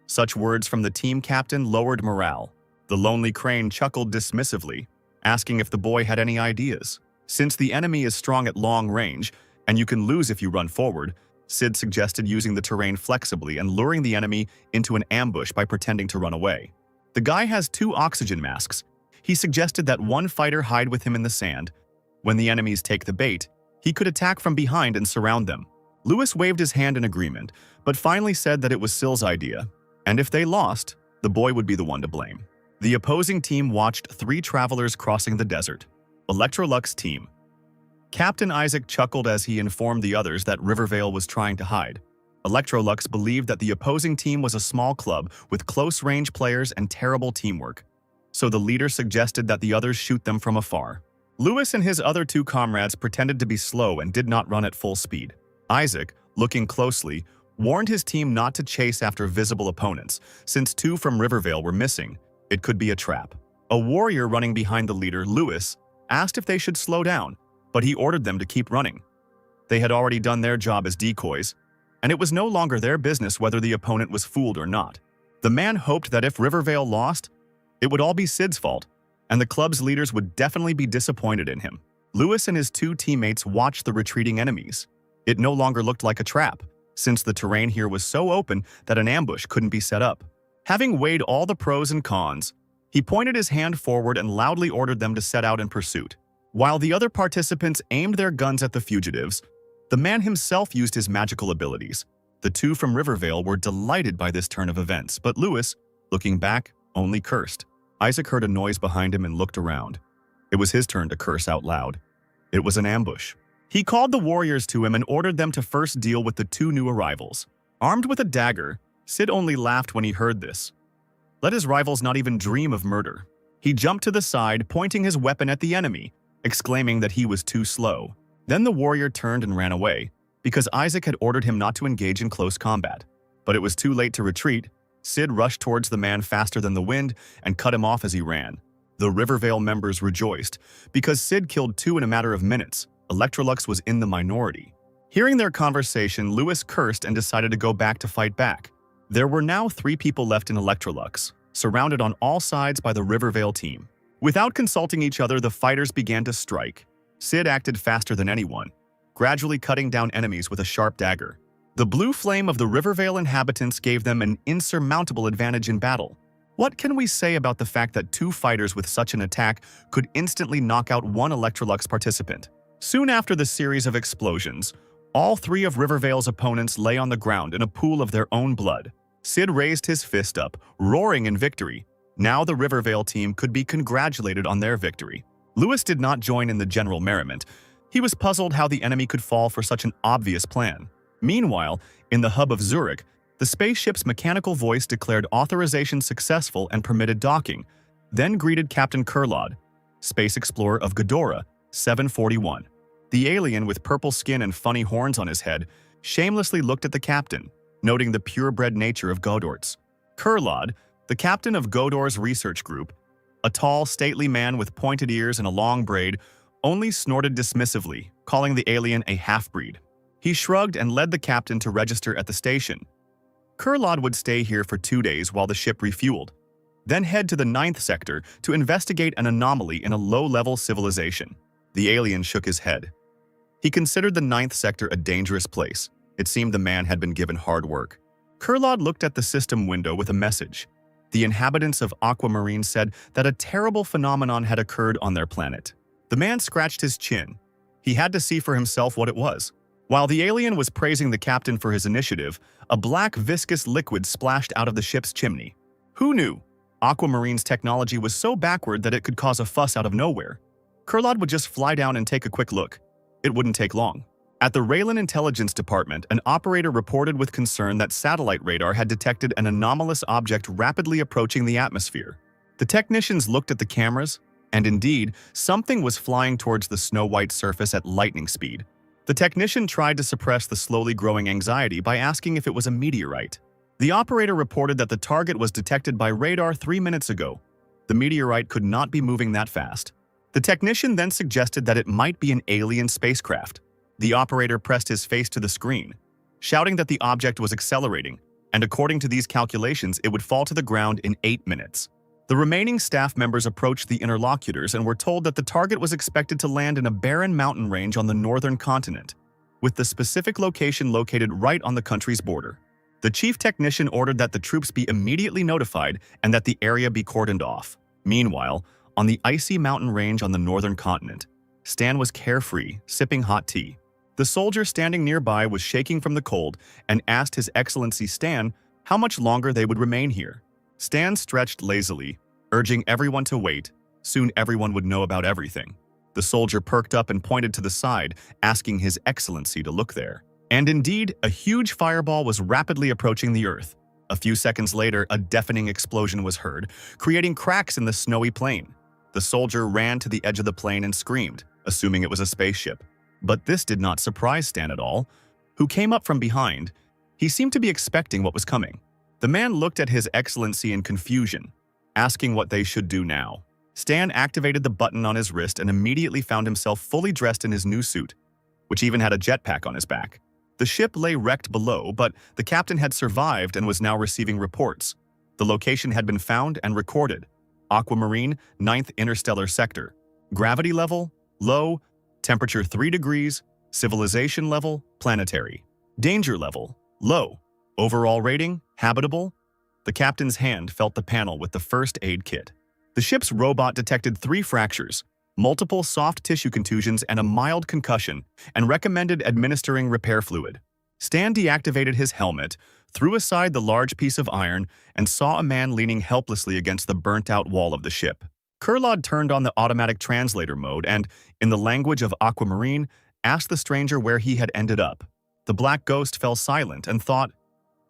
Such words from the team captain lowered morale. The lonely Crane chuckled dismissively, asking if the boy had any ideas. Since the enemy is strong at long range, and you can lose if you run forward, Sid suggested using the terrain flexibly and luring the enemy into an ambush by pretending to run away. The guy has 2 oxygen masks. He suggested that one fighter hide with him in the sand. When the enemies take the bait, he could attack from behind and surround them. Lewis waved his hand in agreement, but finally said that it was Sill's idea, and if they lost, the boy would be the one to blame. The opposing team watched 3 travelers crossing the desert. Electrolux team. Captain Isaac chuckled as he informed the others that Rivervale was trying to hide. Electrolux believed that the opposing team was a small club with close-range players and terrible teamwork, so the leader suggested that the others shoot them from afar. Lewis and his other 2 comrades pretended to be slow and did not run at full speed. Isaac, looking closely, warned his team not to chase after visible opponents, since 2 from Rivervale were missing. It could be a trap. A warrior running behind the leader, Lewis, asked if they should slow down, but he ordered them to keep running. They had already done their job as decoys, and it was no longer their business whether the opponent was fooled or not. The man hoped that if Rivervale lost, it would all be Sid's fault, and the club's leaders would definitely be disappointed in him. Lewis and his 2 teammates watched the retreating enemies. It no longer looked like a trap, since the terrain here was so open that an ambush couldn't be set up. Having weighed all the pros and cons, he pointed his hand forward and loudly ordered them to set out in pursuit. While the other participants aimed their guns at the fugitives, the man himself used his magical abilities. The 2 from Rivervale were delighted by this turn of events, but Lewis, looking back, only cursed. Isaac heard a noise behind him and looked around. It was his turn to curse out loud. It was an ambush. He called the warriors to him and ordered them to first deal with the 2 new arrivals. Armed with a dagger, Sid only laughed when he heard this. Let his rivals not even dream of murder. He jumped to the side, pointing his weapon at the enemy, exclaiming that he was too slow. Then the warrior turned and ran away, because Isaac had ordered him not to engage in close combat. But it was too late to retreat. Sid rushed towards the man faster than the wind and cut him off as he ran. The Rivervale members rejoiced, because Sid killed 2 in a matter of minutes. Electrolux was in the minority. Hearing their conversation, Lewis cursed and decided to go back to fight back. There were now 3 people left in Electrolux, surrounded on all sides by the Rivervale team. Without consulting each other, the fighters began to strike. Sid acted faster than anyone, gradually cutting down enemies with a sharp dagger. The blue flame of the Rivervale inhabitants gave them an insurmountable advantage in battle. What can we say about the fact that 2 fighters with such an attack could instantly knock out 1 Electrolux participant? Soon after the series of explosions, all 3 of Rivervale's opponents lay on the ground in a pool of their own blood. Sid raised his fist up, roaring in victory. Now the Rivervale team could be congratulated on their victory. Lewis did not join in the general merriment. He was puzzled how the enemy could fall for such an obvious plan. Meanwhile, in the hub of Zurich, the spaceship's mechanical voice declared authorization successful and permitted docking, then greeted Captain Kurlod, space explorer of Ghidorah, 741. The alien with purple skin and funny horns on his head shamelessly looked at the captain, noting the purebred nature of Godorts. Kurlod, the captain of Godor's research group, a tall, stately man with pointed ears and a long braid, only snorted dismissively, calling the alien a half-breed. He shrugged and led the captain to register at the station. Kurlod would stay here for 2 days while the ship refueled, then head to the 9th sector to investigate an anomaly in a low-level civilization. The alien shook his head. He considered the 9th sector a dangerous place. It seemed the man had been given hard work. Kurlod looked at the system window with a message. The inhabitants of Aquamarine said that a terrible phenomenon had occurred on their planet. The man scratched his chin. He had to see for himself what it was. While the alien was praising the captain for his initiative, a black viscous liquid splashed out of the ship's chimney. Who knew? Aquamarine's technology was so backward that it could cause a fuss out of nowhere. Kurlod would just fly down and take a quick look. It wouldn't take long. At the Raylan Intelligence Department, an operator reported with concern that satellite radar had detected an anomalous object rapidly approaching the atmosphere. The technicians looked at the cameras, and indeed, something was flying towards the snow-white surface at lightning speed. The technician tried to suppress the slowly growing anxiety by asking if it was a meteorite. The operator reported that the target was detected by radar 3 minutes ago. The meteorite could not be moving that fast. The technician then suggested that it might be an alien spacecraft. The operator pressed his face to the screen, shouting that the object was accelerating, and according to these calculations, it would fall to the ground in 8 minutes. The remaining staff members approached the interlocutors and were told that the target was expected to land in a barren mountain range on the northern continent, with the specific location located right on the country's border. The chief technician ordered that the troops be immediately notified and that the area be cordoned off. Meanwhile, on the icy mountain range on the northern continent, Stan was carefree, sipping hot tea. The soldier standing nearby was shaking from the cold and asked His Excellency Stan how much longer they would remain here. Stan stretched lazily, urging everyone to wait. Soon everyone would know about everything. The soldier perked up and pointed to the side, asking His Excellency to look there. And indeed, a huge fireball was rapidly approaching the Earth. A few seconds later, a deafening explosion was heard, creating cracks in the snowy plain. The soldier ran to the edge of the plane and screamed, assuming it was a spaceship. But this did not surprise Stan at all, who came up from behind. He seemed to be expecting what was coming. The man looked at His Excellency in confusion, asking what they should do now. Stan activated the button on his wrist and immediately found himself fully dressed in his new suit, which even had a jetpack on his back. The ship lay wrecked below, but the captain had survived and was now receiving reports. The location had been found and recorded. Aquamarine, 9th Interstellar Sector. Gravity level, low. Temperature 3 degrees. Civilization level, planetary. Danger level, low. Overall rating, habitable. The captain's hand felt the panel with the first aid kit. The ship's robot detected 3 fractures, multiple soft tissue contusions, and a mild concussion, and recommended administering repair fluid. Stan deactivated his helmet, threw aside the large piece of iron, and saw a man leaning helplessly against the burnt-out wall of the ship. Kurlod turned on the automatic translator mode and, in the language of Aquamarine, asked the stranger where he had ended up. The black ghost fell silent and thought,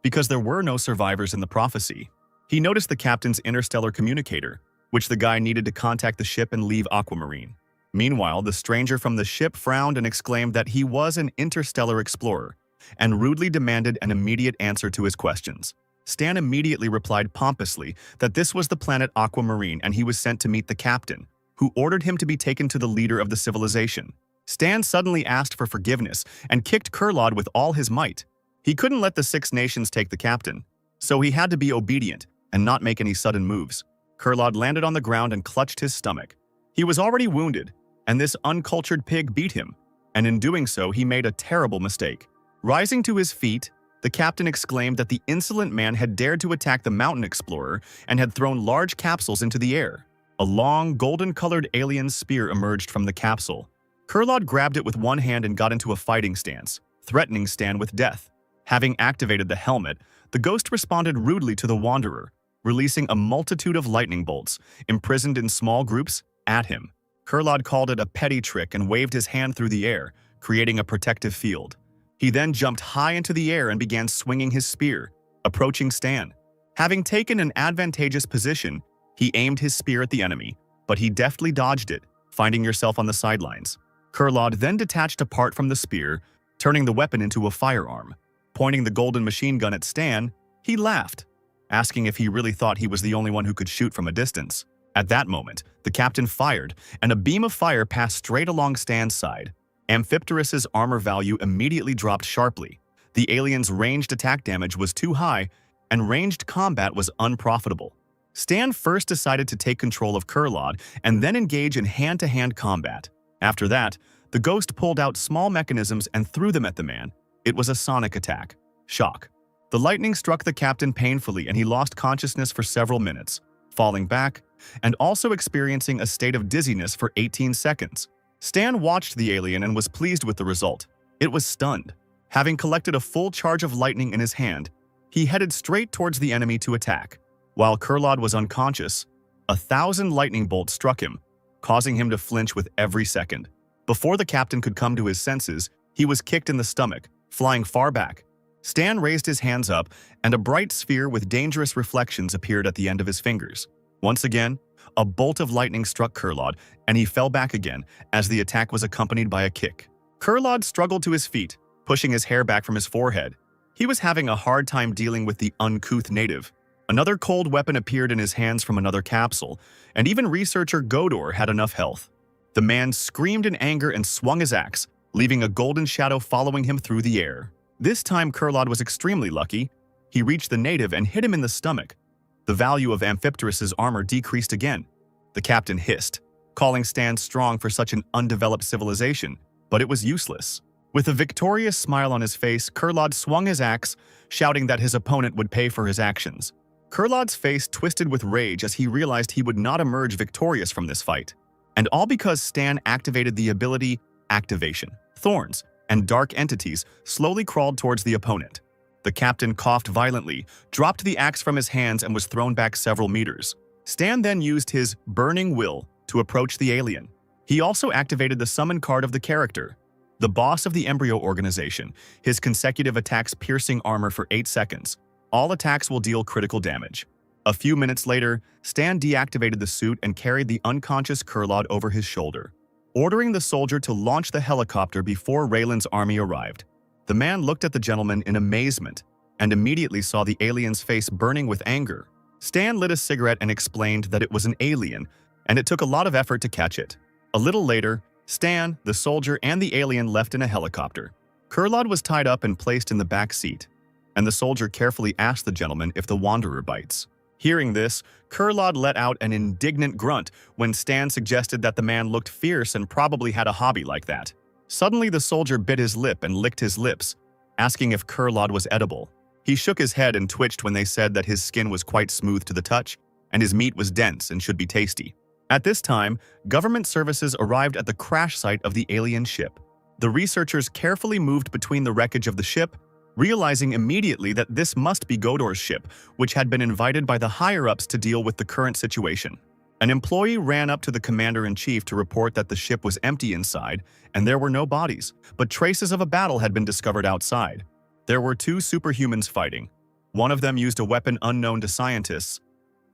because there were no survivors in the prophecy. He noticed the captain's interstellar communicator, which the guy needed to contact the ship and leave Aquamarine. Meanwhile, the stranger from the ship frowned and exclaimed that he was an interstellar explorer, and rudely demanded an immediate answer to his questions. Stan immediately replied pompously that this was the planet Aquamarine and he was sent to meet the captain, who ordered him to be taken to the leader of the civilization. Stan suddenly asked for forgiveness and kicked Kurlod with all his might. He couldn't let the 6 nations take the captain, so he had to be obedient and not make any sudden moves. Kurlod landed on the ground and clutched his stomach. He was already wounded, and this uncultured pig beat him, and in doing so he made a terrible mistake. Rising to his feet, the captain exclaimed that the insolent man had dared to attack the mountain explorer and had thrown large capsules into the air. A long, golden-colored alien spear emerged from the capsule. Kurlod grabbed it with one hand and got into a fighting stance, threatening Stan with death. Having activated the helmet, the ghost responded rudely to the wanderer, releasing a multitude of lightning bolts, imprisoned in small groups, at him. Kurlad called it a petty trick and waved his hand through the air, creating a protective field. He then jumped high into the air and began swinging his spear, approaching Stan. Having taken an advantageous position, he aimed his spear at the enemy, but he deftly dodged it, finding yourself on the sidelines. Kurlad then detached a part from the spear, turning the weapon into a firearm. Pointing the golden machine gun at Stan, he laughed, asking if he really thought he was the only one who could shoot from a distance. At that moment, the captain fired, and a beam of fire passed straight along Stan's side. Amphipterus's armor value immediately dropped sharply. The alien's ranged attack damage was too high, and ranged combat was unprofitable. Stan first decided to take control of Kurlad and then engage in hand-to-hand combat. After that, the ghost pulled out small mechanisms and threw them at the man. It was a sonic attack. Shock. The lightning struck the captain painfully and he lost consciousness for several minutes, falling back, and also experiencing a state of dizziness for 18 seconds. Stan watched the alien and was pleased with the result. It was stunned. Having collected a full charge of lightning in his hand, he headed straight towards the enemy to attack. While Kurlad was unconscious, 1,000 lightning bolts struck him, causing him to flinch with every second. Before the captain could come to his senses, he was kicked in the stomach, flying far back. Stan raised his hands up, and a bright sphere with dangerous reflections appeared at the end of his fingers. Once again, a bolt of lightning struck Kurlad, and he fell back again, as the attack was accompanied by a kick. Kurlad struggled to his feet, pushing his hair back from his forehead. He was having a hard time dealing with the uncouth native. Another cold weapon appeared in his hands from another capsule, and even researcher Godor had enough health. The man screamed in anger and swung his axe, leaving a golden shadow following him through the air. This time Kurlad was extremely lucky. He reached the native and hit him in the stomach. The value of Amphipterus's armor decreased again. The captain hissed, calling Stan strong for such an undeveloped civilization, but it was useless. With a victorious smile on his face, Kurlad swung his axe, shouting that his opponent would pay for his actions. Kurlad's face twisted with rage as he realized he would not emerge victorious from this fight. And all because Stan activated the ability Activation. Thorns and dark entities slowly crawled towards the opponent. The captain coughed violently, dropped the axe from his hands and was thrown back several meters. Stan then used his Burning Will to approach the alien. He also activated the summon card of the character, the boss of the embryo organization, his consecutive attacks piercing armor for 8 seconds. All attacks will deal critical damage. A few minutes later, Stan deactivated the suit and carried the unconscious Kurlad over his shoulder, ordering the soldier to launch the helicopter before Raylan's army arrived. The man looked at the gentleman in amazement and immediately saw the alien's face burning with anger. Stan lit a cigarette and explained that it was an alien, and it took a lot of effort to catch it. A little later, Stan, the soldier, and the alien left in a helicopter. Kurlad was tied up and placed in the back seat, and the soldier carefully asked the gentleman if the wanderer bites. Hearing this, Kurlad let out an indignant grunt when Stan suggested that the man looked fierce and probably had a hobby like that. Suddenly, the soldier bit his lip and licked his lips, asking if Kurlad was edible. He shook his head and twitched when they said that his skin was quite smooth to the touch, and his meat was dense and should be tasty. At this time, government services arrived at the crash site of the alien ship. The researchers carefully moved between the wreckage of the ship, realizing immediately that this must be Godor's ship, which had been invited by the higher-ups to deal with the current situation. An employee ran up to the commander-in-chief to report that the ship was empty inside and there were no bodies, but traces of a battle had been discovered outside. There were 2 superhumans fighting. One of them used a weapon unknown to scientists.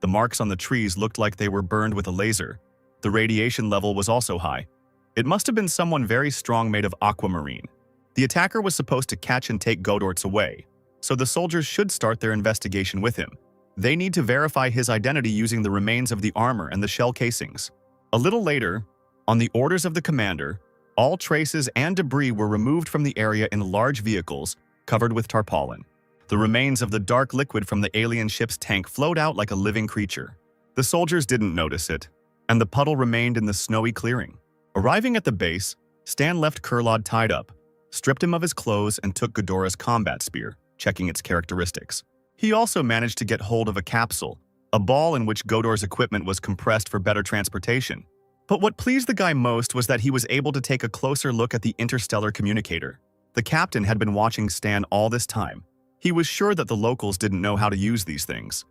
The marks on the trees looked like they were burned with a laser. The radiation level was also high. It must have been someone very strong made of aquamarine. The attacker was supposed to catch and take Godorts away, so the soldiers should start their investigation with him. They need to verify his identity using the remains of the armor and the shell casings. A little later, on the orders of the commander, all traces and debris were removed from the area in large vehicles covered with tarpaulin. The remains of the dark liquid from the alien ship's tank flowed out like a living creature. The soldiers didn't notice it, and the puddle remained in the snowy clearing. Arriving at the base, Stan left Kurlad tied up, stripped him of his clothes, and took Godora's combat spear, checking its characteristics. He also managed to get hold of a capsule, a ball in which Godor's equipment was compressed for better transportation. But what pleased the guy most was that he was able to take a closer look at the interstellar communicator. The captain had been watching Stan all this time. He was sure that the locals didn't know how to use these things.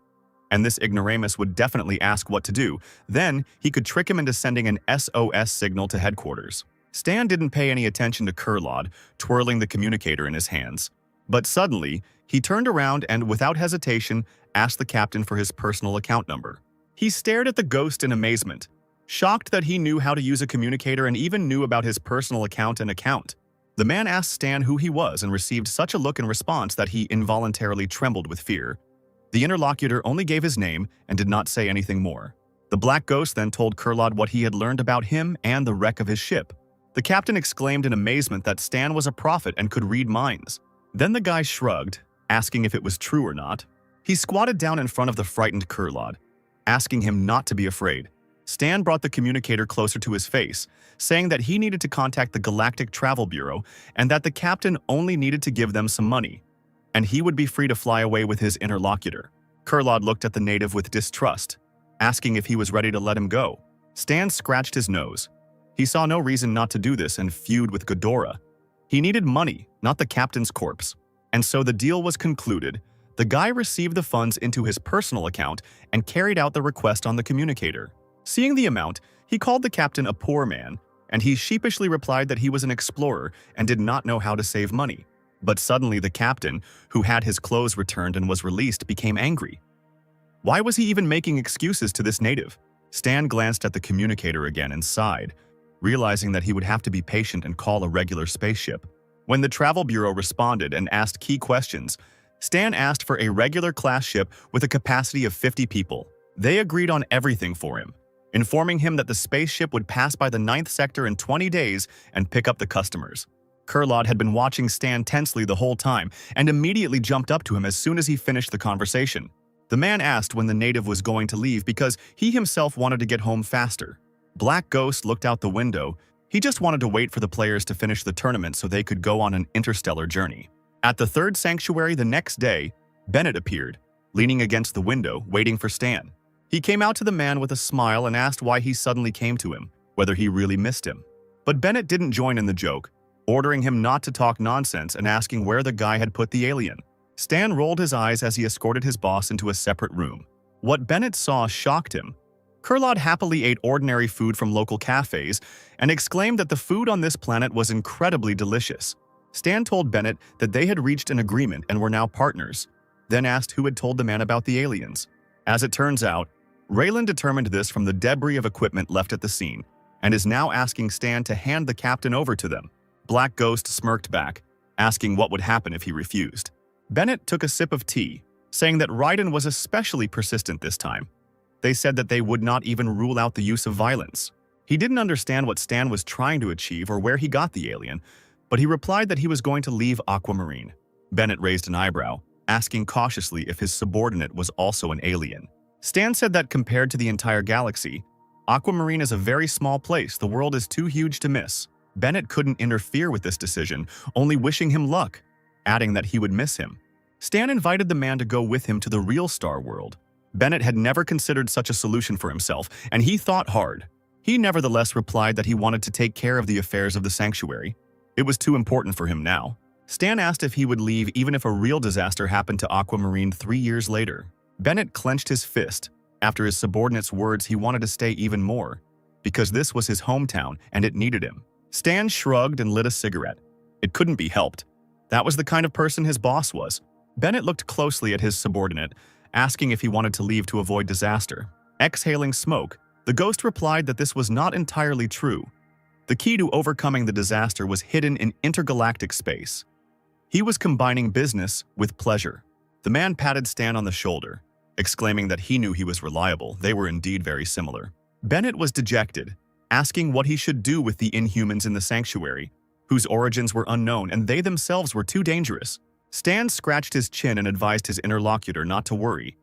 and this ignoramus would definitely ask what to do. Then, he could trick him into sending an SOS signal to headquarters. Stan didn't pay any attention to Kurlod, twirling the communicator in his hands. But suddenly, he turned around and, without hesitation, asked the captain for his personal account number. He stared at the ghost in amazement, shocked that he knew how to use a communicator and even knew about his personal account and account. The man asked Stan who he was and received such a look in response that he involuntarily trembled with fear. The interlocutor only gave his name and did not say anything more. The black ghost then told Kurlod what he had learned about him and the wreck of his ship. The captain exclaimed in amazement that Stan was a prophet and could read minds. Then the guy shrugged, asking if it was true or not. He squatted down in front of the frightened Kurlod, asking him not to be afraid. Stan brought the communicator closer to his face, saying that he needed to contact the Galactic Travel Bureau and that the captain only needed to give them some money, and he would be free to fly away with his interlocutor. Kurlod looked at the native with distrust, asking if he was ready to let him go. Stan scratched his nose. He saw no reason not to do this and feud with Ghidorah. He needed money, not the captain's corpse. And so the deal was concluded. The guy received the funds into his personal account and carried out the request on the communicator. Seeing the amount, he called the captain a poor man, and he sheepishly replied that he was an explorer and did not know how to save money. But suddenly the captain, who had his clothes returned and was released, became angry. Why was he even making excuses to this native? Stan glanced at the communicator again and sighed, realizing that he would have to be patient and call a regular spaceship. When the Travel Bureau responded and asked key questions, Stan asked for a regular class ship with a capacity of 50 people. They agreed on everything for him, informing him that the spaceship would pass by the 9th sector in 20 days and pick up the customers. Kurlod had been watching Stan tensely the whole time and immediately jumped up to him as soon as he finished the conversation. The man asked when the native was going to leave because he himself wanted to get home faster. Black Ghost looked out the window. He just wanted to wait for the players to finish the tournament so they could go on an interstellar journey. At the third sanctuary the next day, Bennett appeared, leaning against the window, waiting for Stan. He came out to the man with a smile and asked why he suddenly came to him, whether he really missed him. But Bennett didn't join in the joke, ordering him not to talk nonsense and asking where the guy had put the alien. Stan rolled his eyes as he escorted his boss into a separate room. What Bennett saw shocked him. Kurlod happily ate ordinary food from local cafes and exclaimed that the food on this planet was incredibly delicious. Stan told Bennett that they had reached an agreement and were now partners, then asked who had told the man about the aliens. As it turns out, Raylan determined this from the debris of equipment left at the scene and is now asking Stan to hand the captain over to them. Black Ghost smirked back, asking what would happen if he refused. Bennett took a sip of tea, saying that Raiden was especially persistent this time. They said that they would not even rule out the use of violence. He didn't understand what Stan was trying to achieve or where he got the alien, but he replied that he was going to leave Aquamarine. Bennett raised an eyebrow, asking cautiously if his subordinate was also an alien. Stan said that compared to the entire galaxy, Aquamarine is a very small place. The world is too huge to miss. Bennett couldn't interfere with this decision, only wishing him luck, adding that he would miss him. Stan invited the man to go with him to the real Star World. Bennett had never considered such a solution for himself, and he thought hard. He nevertheless replied that he wanted to take care of the affairs of the sanctuary. It was too important for him now. Stan asked if he would leave even if a real disaster happened to Aquamarine 3 years later. Bennett clenched his fist. After his subordinate's words, he wanted to stay even more, because this was his hometown and it needed him. Stan shrugged and lit a cigarette. It couldn't be helped. That was the kind of person his boss was. Bennett looked closely at his subordinate, asking if he wanted to leave to avoid disaster. Exhaling smoke, the ghost replied that this was not entirely true. The key to overcoming the disaster was hidden in intergalactic space. He was combining business with pleasure. The man patted Stan on the shoulder, exclaiming that he knew he was reliable. They were indeed very similar. Bennett was dejected, asking what he should do with the Inhumans in the sanctuary, whose origins were unknown and they themselves were too dangerous. Stan scratched his chin and advised his interlocutor not to worry.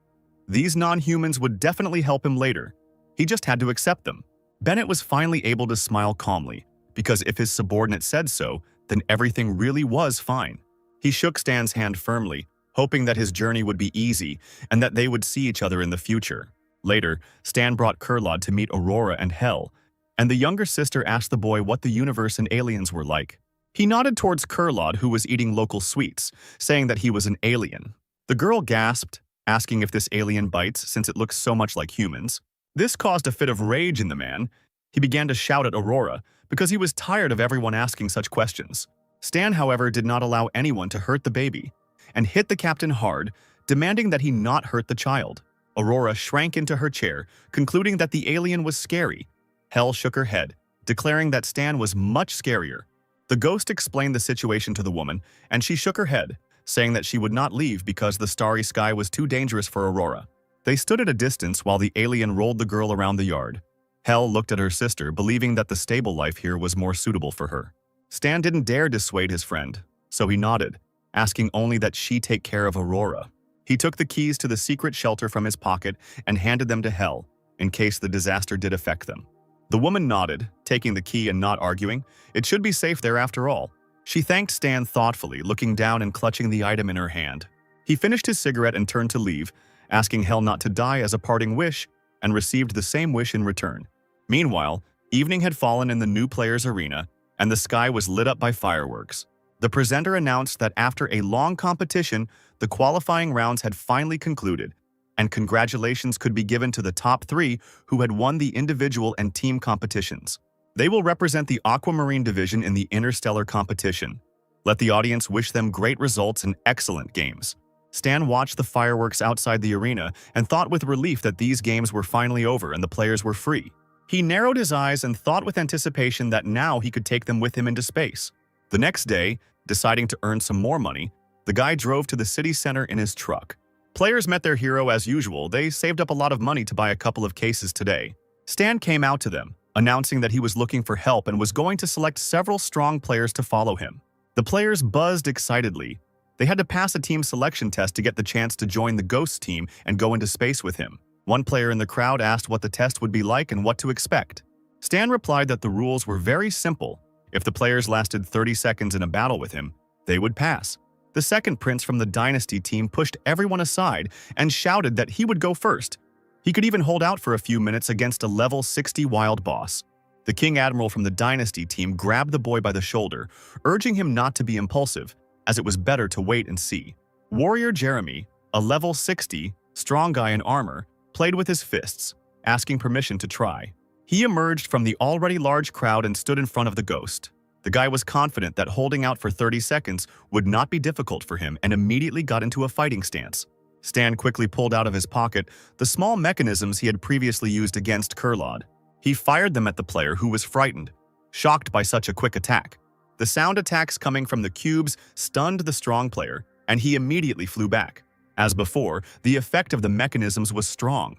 These non-humans would definitely help him later. He just had to accept them. Bennett was finally able to smile calmly, because if his subordinate said so, then everything really was fine. He shook Stan's hand firmly, hoping that his journey would be easy and that they would see each other in the future. Later, Stan brought Kurlod to meet Aurora and Hell, and the younger sister asked the boy what the universe and aliens were like. He nodded towards Kurlod, who was eating local sweets, saying that he was an alien. The girl gasped, asking if this alien bites since it looks so much like humans. This caused a fit of rage in the man. He began to shout at Aurora because he was tired of everyone asking such questions. Stan, however, did not allow anyone to hurt the baby and hit the captain hard, demanding that he not hurt the child. Aurora shrank into her chair, concluding that the alien was scary. Hell shook her head, declaring that Stan was much scarier. The ghost explained the situation to the woman, and she shook her head, saying that she would not leave because the starry sky was too dangerous for Aurora. They stood at a distance while the alien rolled the girl around the yard. Hell looked at her sister, believing that the stable life here was more suitable for her. Stan didn't dare dissuade his friend, so he nodded, asking only that she take care of Aurora. He took the keys to the secret shelter from his pocket and handed them to Hell, in case the disaster did affect them. The woman nodded, taking the key and not arguing. It should be safe there after all. She thanked Stan thoughtfully, looking down and clutching the item in her hand. He finished his cigarette and turned to leave, asking Hell not to die as a parting wish, and received the same wish in return. Meanwhile, evening had fallen in the new players' arena, and the sky was lit up by fireworks. The presenter announced that after a long competition, the qualifying rounds had finally concluded, and congratulations could be given to the top 3 who had won the individual and team competitions. They will represent the Aquamarine division in the interstellar competition. Let the audience wish them great results and excellent games. Stan watched the fireworks outside the arena and thought with relief that these games were finally over and the players were free. He narrowed his eyes and thought with anticipation that now he could take them with him into space. The next day, deciding to earn some more money, the guy drove to the city center in his truck. Players met their hero as usual. They saved up a lot of money to buy a couple of cases today. Stan came out to them, announcing that he was looking for help and was going to select several strong players to follow him. The players buzzed excitedly. They had to pass a team selection test to get the chance to join the Ghost team and go into space with him. One player in the crowd asked what the test would be like and what to expect. Stan replied that the rules were very simple. If the players lasted 30 seconds in a battle with him, they would pass. The second prince from the Dynasty team pushed everyone aside and shouted that he would go first. He could even hold out for a few minutes against a level 60 wild boss. The King Admiral from the Dynasty team grabbed the boy by the shoulder, urging him not to be impulsive, as it was better to wait and see. Warrior Jeremy, a level 60, strong guy in armor, played with his fists, asking permission to try. He emerged from the already large crowd and stood in front of the ghost. The guy was confident that holding out for 30 seconds would not be difficult for him and immediately got into a fighting stance. Stan quickly pulled out of his pocket the small mechanisms he had previously used against Kurlod. He fired them at the player, who was frightened, shocked by such a quick attack. The sound attacks coming from the cubes stunned the strong player, and he immediately flew back. As before, the effect of the mechanisms was strong.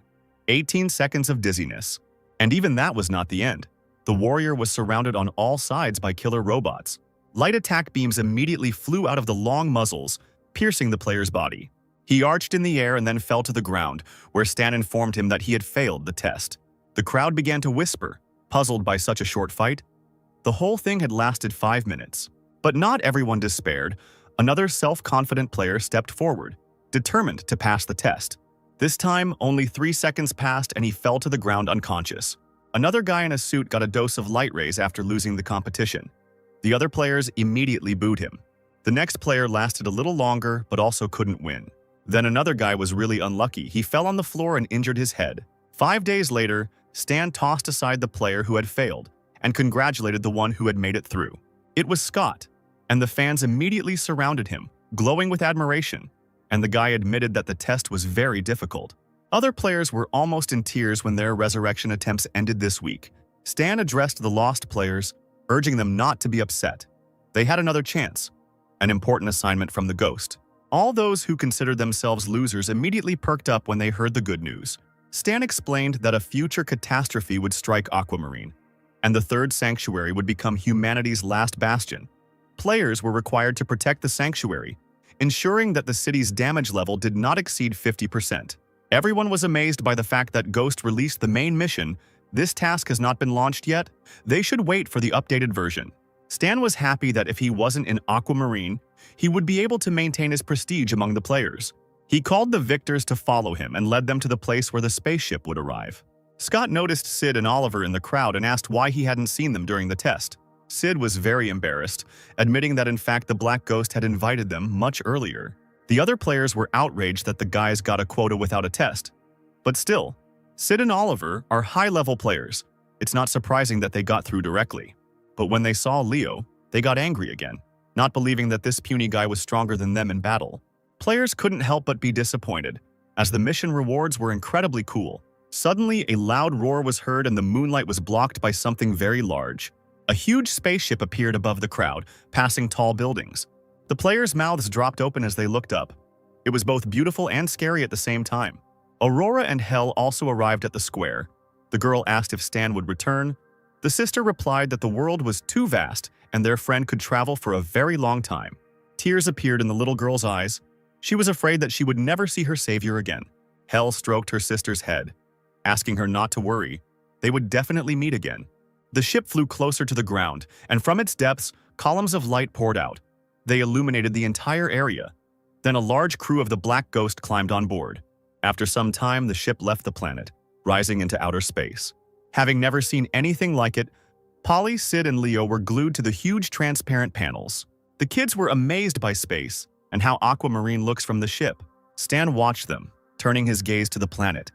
18 seconds of dizziness. And even that was not the end. The warrior was surrounded on all sides by killer robots. Light attack beams immediately flew out of the long muzzles, piercing the player's body. He arched in the air and then fell to the ground, where Stan informed him that he had failed the test. The crowd began to whisper, puzzled by such a short fight. The whole thing had lasted 5 minutes. But not everyone despaired. Another self-confident player stepped forward, determined to pass the test. This time, only 3 seconds passed and he fell to the ground unconscious. Another guy in a suit got a dose of light rays after losing the competition. The other players immediately booed him. The next player lasted a little longer but also couldn't win. Then another guy was really unlucky. He fell on the floor and injured his head. 5 days later, Stan tossed aside the player who had failed and congratulated the one who had made it through. It was Scott, and the fans immediately surrounded him, glowing with admiration, and the guy admitted that the test was very difficult. Other players were almost in tears when their resurrection attempts ended this week. Stan addressed the lost players, urging them not to be upset. They had another chance, an important assignment from the ghost. All those who considered themselves losers immediately perked up when they heard the good news. Stan explained that a future catastrophe would strike Aquamarine, and the third sanctuary would become humanity's last bastion. Players were required to protect the sanctuary, ensuring that the city's damage level did not exceed 50%. Everyone was amazed by the fact that Ghost released the main mission. This task has not been launched yet. They should wait for the updated version. Stan was happy that if he wasn't in Aquamarine, he would be able to maintain his prestige among the players. He called the victors to follow him and led them to the place where the spaceship would arrive. Scott noticed Sid and Oliver in the crowd and asked why he hadn't seen them during the test. Sid was very embarrassed, admitting that in fact the Black Ghost had invited them much earlier. The other players were outraged that the guys got a quota without a test. But still, Sid and Oliver are high-level players. It's not surprising that they got through directly. But when they saw Leo, they got angry again, not believing that this puny guy was stronger than them in battle. Players couldn't help but be disappointed, as the mission rewards were incredibly cool. Suddenly, a loud roar was heard and the moonlight was blocked by something very large. A huge spaceship appeared above the crowd, passing tall buildings. The players' mouths dropped open as they looked up. It was both beautiful and scary at the same time. Aurora and Hel also arrived at the square. The girl asked if Stan would return. The sister replied that the world was too vast and their friend could travel for a very long time. Tears appeared in the little girl's eyes. She was afraid that she would never see her savior again. Hel stroked her sister's head, asking her not to worry. They would definitely meet again. The ship flew closer to the ground, and from its depths, columns of light poured out. They illuminated the entire area. Then a large crew of the Black Ghost climbed on board. After some time, the ship left the planet, rising into outer space. Having never seen anything like it, Polly, Sid, and Leo were glued to the huge transparent panels. The kids were amazed by space and how aquamarine looks from the ship. Stan watched them, turning his gaze to the planet.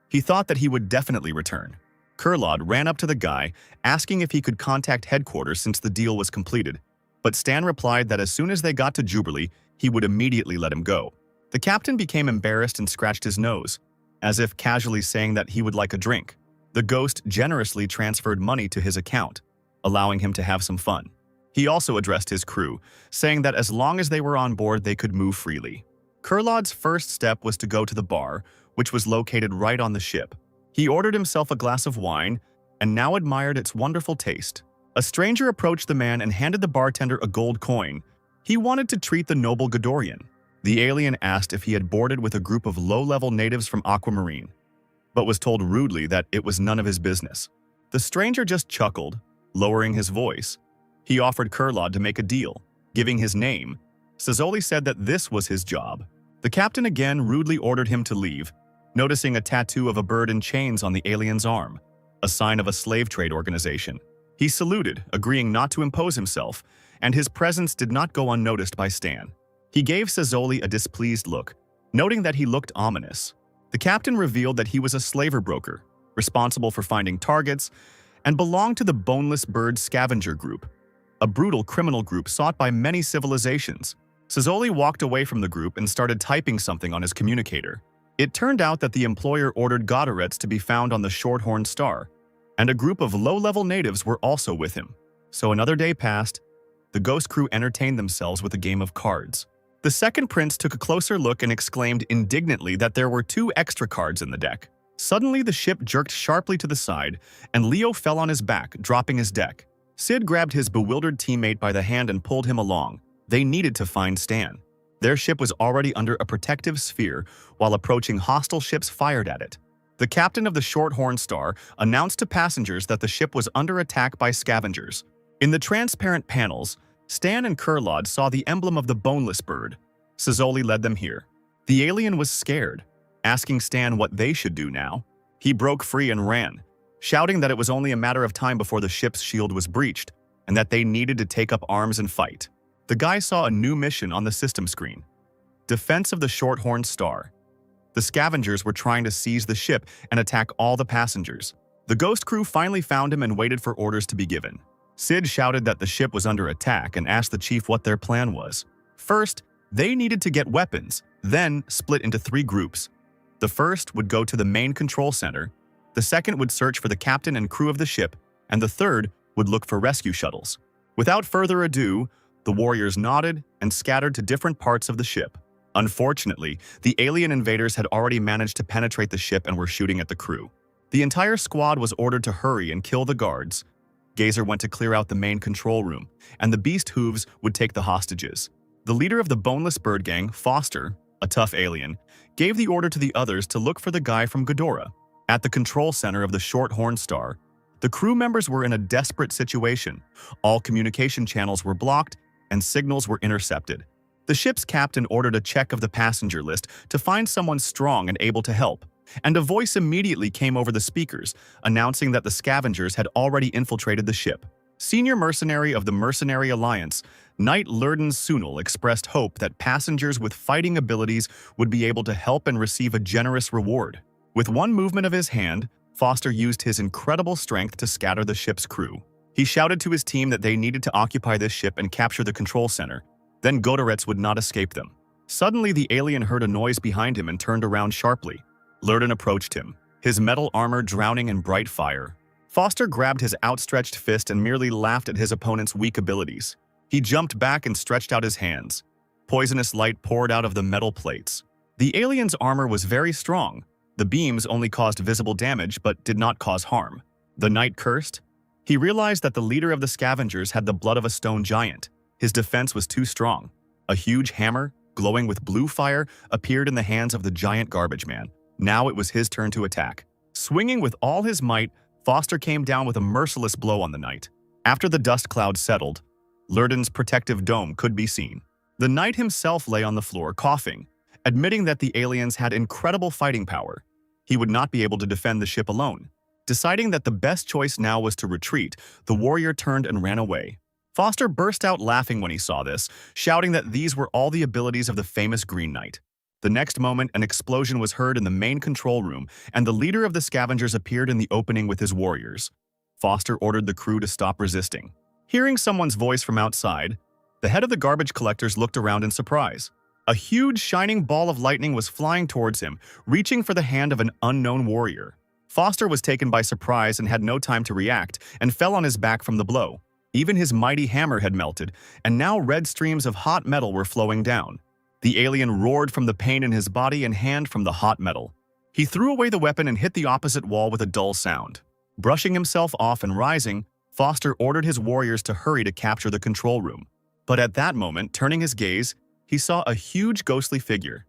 He thought that he would definitely return. Kurlod ran up to the guy, asking if he could contact headquarters since the deal was completed. But Stan replied that as soon as they got to Jubilee, he would immediately let him go. The captain became embarrassed and scratched his nose, as if casually saying that he would like a drink. The ghost generously transferred money to his account, allowing him to have some fun. He also addressed his crew, saying that as long as they were on board, they could move freely. Kurlod's first step was to go to the bar, which was located right on the ship. He ordered himself a glass of wine and now admired its wonderful taste. A stranger approached the man and handed the bartender a gold coin. He wanted to treat the noble Godorian. The alien asked if he had boarded with a group of low-level natives from Aquamarine, but was told rudely that it was none of his business. The stranger just chuckled, lowering his voice. He offered Kurlod to make a deal, giving his name. Sazoli said that this was his job. The captain again rudely ordered him to leave, noticing a tattoo of a bird in chains on the alien's arm, a sign of a slave trade organization. He saluted, agreeing not to impose himself, and his presence did not go unnoticed by Stan. He gave Sazoli a displeased look, noting that he looked ominous. The captain revealed that he was a slaver broker, responsible for finding targets, and belonged to the Boneless Bird Scavenger Group, a brutal criminal group sought by many civilizations. Sazoli walked away from the group and started typing something on his communicator. It turned out that the employer ordered Godorets to be found on the Shorthorn Star, and a group of low-level natives were also with him. So another day passed. The ghost crew entertained themselves with a game of cards. The second prince took a closer look and exclaimed indignantly that there were 2 extra cards in the deck. Suddenly, the ship jerked sharply to the side, and Leo fell on his back, dropping his deck. Sid grabbed his bewildered teammate by the hand and pulled him along. They needed to find Stan. Their ship was already under a protective sphere while approaching hostile ships fired at it. The captain of the Shorthorn Star announced to passengers that the ship was under attack by scavengers. In the transparent panels, Stan and Kurlod saw the emblem of the boneless bird. Sazoli led them here. The alien was scared, asking Stan what they should do now. He broke free and ran, shouting that it was only a matter of time before the ship's shield was breached, and that they needed to take up arms and fight. The guy saw a new mission on the system screen: Defense of the Shorthorn Star. The scavengers were trying to seize the ship and attack all the passengers. The ghost crew finally found him and waited for orders to be given. Sid shouted that the ship was under attack and asked the chief what their plan was. First, they needed to get weapons, then split into 3 groups. The first would go to the main control center, the second would search for the captain and crew of the ship, and the third would look for rescue shuttles. Without further ado, the warriors nodded and scattered to different parts of the ship. Unfortunately, the alien invaders had already managed to penetrate the ship and were shooting at the crew. The entire squad was ordered to hurry and kill the guards. Gazer went to clear out the main control room, and the Beast Hooves would take the hostages. The leader of the Boneless Bird Gang, Foster, a tough alien, gave the order to the others to look for the guy from Ghidorah. At the control center of the Shorthorn Star, the crew members were in a desperate situation. All communication channels were blocked, and signals were intercepted. The ship's captain ordered a check of the passenger list to find someone strong and able to help, and a voice immediately came over the speakers, announcing that the scavengers had already infiltrated the ship. Senior mercenary of the Mercenary Alliance, Knight Lurden Sunil expressed hope that passengers with fighting abilities would be able to help and receive a generous reward. With one movement of his hand, Foster used his incredible strength to scatter the ship's crew. He shouted to his team that they needed to occupy this ship and capture the control center. Then Godorets would not escape them. Suddenly, the alien heard a noise behind him and turned around sharply. Lurden approached him, his metal armor drowning in bright fire. Foster grabbed his outstretched fist and merely laughed at his opponent's weak abilities. He jumped back and stretched out his hands. Poisonous light poured out of the metal plates. The alien's armor was very strong. The beams only caused visible damage but did not cause harm. The knight cursed. He realized that the leader of the scavengers had the blood of a stone giant. His defense was too strong. A huge hammer, glowing with blue fire, appeared in the hands of the giant garbage man. Now it was his turn to attack. Swinging with all his might, Foster came down with a merciless blow on the knight. After the dust cloud settled, Lurden's protective dome could be seen. The knight himself lay on the floor, coughing, admitting that the aliens had incredible fighting power. He would not be able to defend the ship alone. Deciding that the best choice now was to retreat, the warrior turned and ran away. Foster burst out laughing when he saw this, shouting that these were all the abilities of the famous Green Knight. The next moment, an explosion was heard in the main control room, and the leader of the scavengers appeared in the opening with his warriors. Foster ordered the crew to stop resisting. Hearing someone's voice from outside, the head of the garbage collectors looked around in surprise. A huge shining ball of lightning was flying towards him, reaching for the hand of an unknown warrior. Foster was taken by surprise and had no time to react, and fell on his back from the blow. Even his mighty hammer had melted, and now red streams of hot metal were flowing down. The alien roared from the pain in his body and hand from the hot metal. He threw away the weapon and hit the opposite wall with a dull sound. Brushing himself off and rising, Foster ordered his warriors to hurry to capture the control room. But at that moment, turning his gaze, he saw a huge ghostly figure.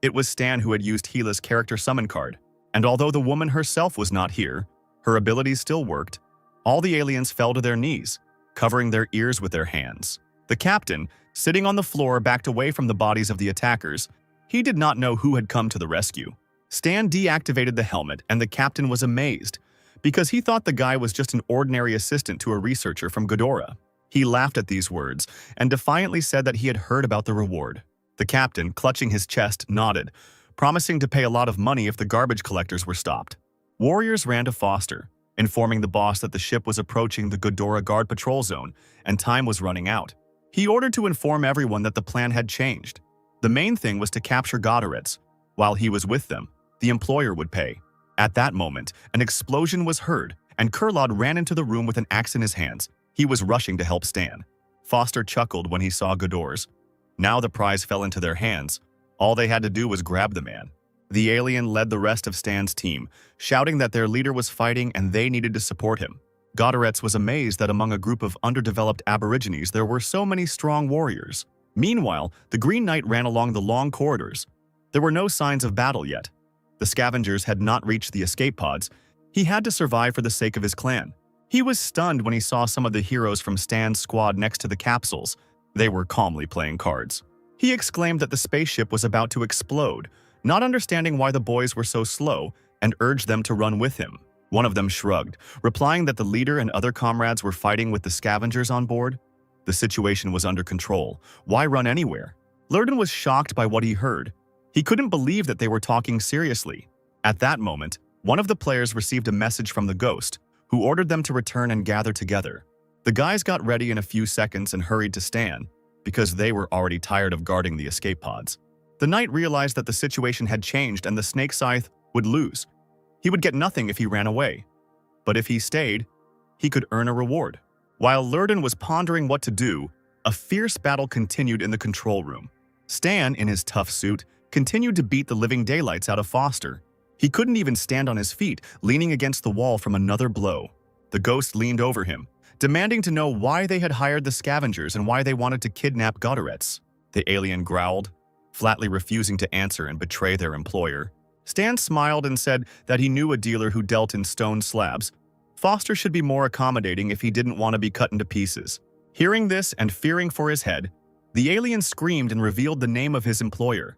It was Stan, who had used Gila's character summon card. And although the woman herself was not here, her abilities still worked. All the aliens fell to their knees, covering their ears with their hands. The captain, sitting on the floor backed away from the bodies of the attackers, he did not know who had come to the rescue. Stan deactivated the helmet, and the captain was amazed, because he thought the guy was just an ordinary assistant to a researcher from Ghidorah. He laughed at these words, and defiantly said that he had heard about the reward. The captain, clutching his chest, nodded, promising to pay a lot of money if the garbage collectors were stopped. Warriors ran to Foster, informing the boss that the ship was approaching the Ghidorah guard patrol zone, and time was running out. He ordered to inform everyone that the plan had changed. The main thing was to capture Godorets. While he was with them, the employer would pay. At that moment, an explosion was heard, and Kurlod ran into the room with an axe in his hands. He was rushing to help Stan. Foster chuckled when he saw Ghidorahs. Now the prize fell into their hands. All they had to do was grab the man. The alien led the rest of Stan's team, shouting that their leader was fighting and they needed to support him. Godorets was amazed that among a group of underdeveloped aborigines there were so many strong warriors. Meanwhile, the Green Knight ran along the long corridors. There were no signs of battle yet. The scavengers had not reached the escape pods. He had to survive for the sake of his clan. He was stunned when he saw some of the heroes from Stan's squad next to the capsules. They were calmly playing cards. He exclaimed that the spaceship was about to explode, not understanding why the boys were so slow, and urged them to run with him. One of them shrugged, replying that the leader and other comrades were fighting with the scavengers on board. The situation was under control. Why run anywhere? Lurden was shocked by what he heard. He couldn't believe that they were talking seriously. At that moment, one of the players received a message from the ghost, who ordered them to return and gather together. The guys got ready in a few seconds and hurried to Stan, because they were already tired of guarding the escape pods. The knight realized that the situation had changed and the snake scythe would lose. He would get nothing if he ran away. But if he stayed, he could earn a reward. While Lurden was pondering what to do, a fierce battle continued in the control room. Stan, in his tough suit, continued to beat the living daylights out of Foster. He couldn't even stand on his feet, leaning against the wall from another blow. The ghost leaned over him, demanding to know why they had hired the scavengers and why they wanted to kidnap Godorets. The alien growled, flatly refusing to answer and betray their employer. Stan smiled and said that he knew a dealer who dealt in stone slabs. Foster should be more accommodating if he didn't want to be cut into pieces. Hearing this and fearing for his head, the alien screamed and revealed the name of his employer,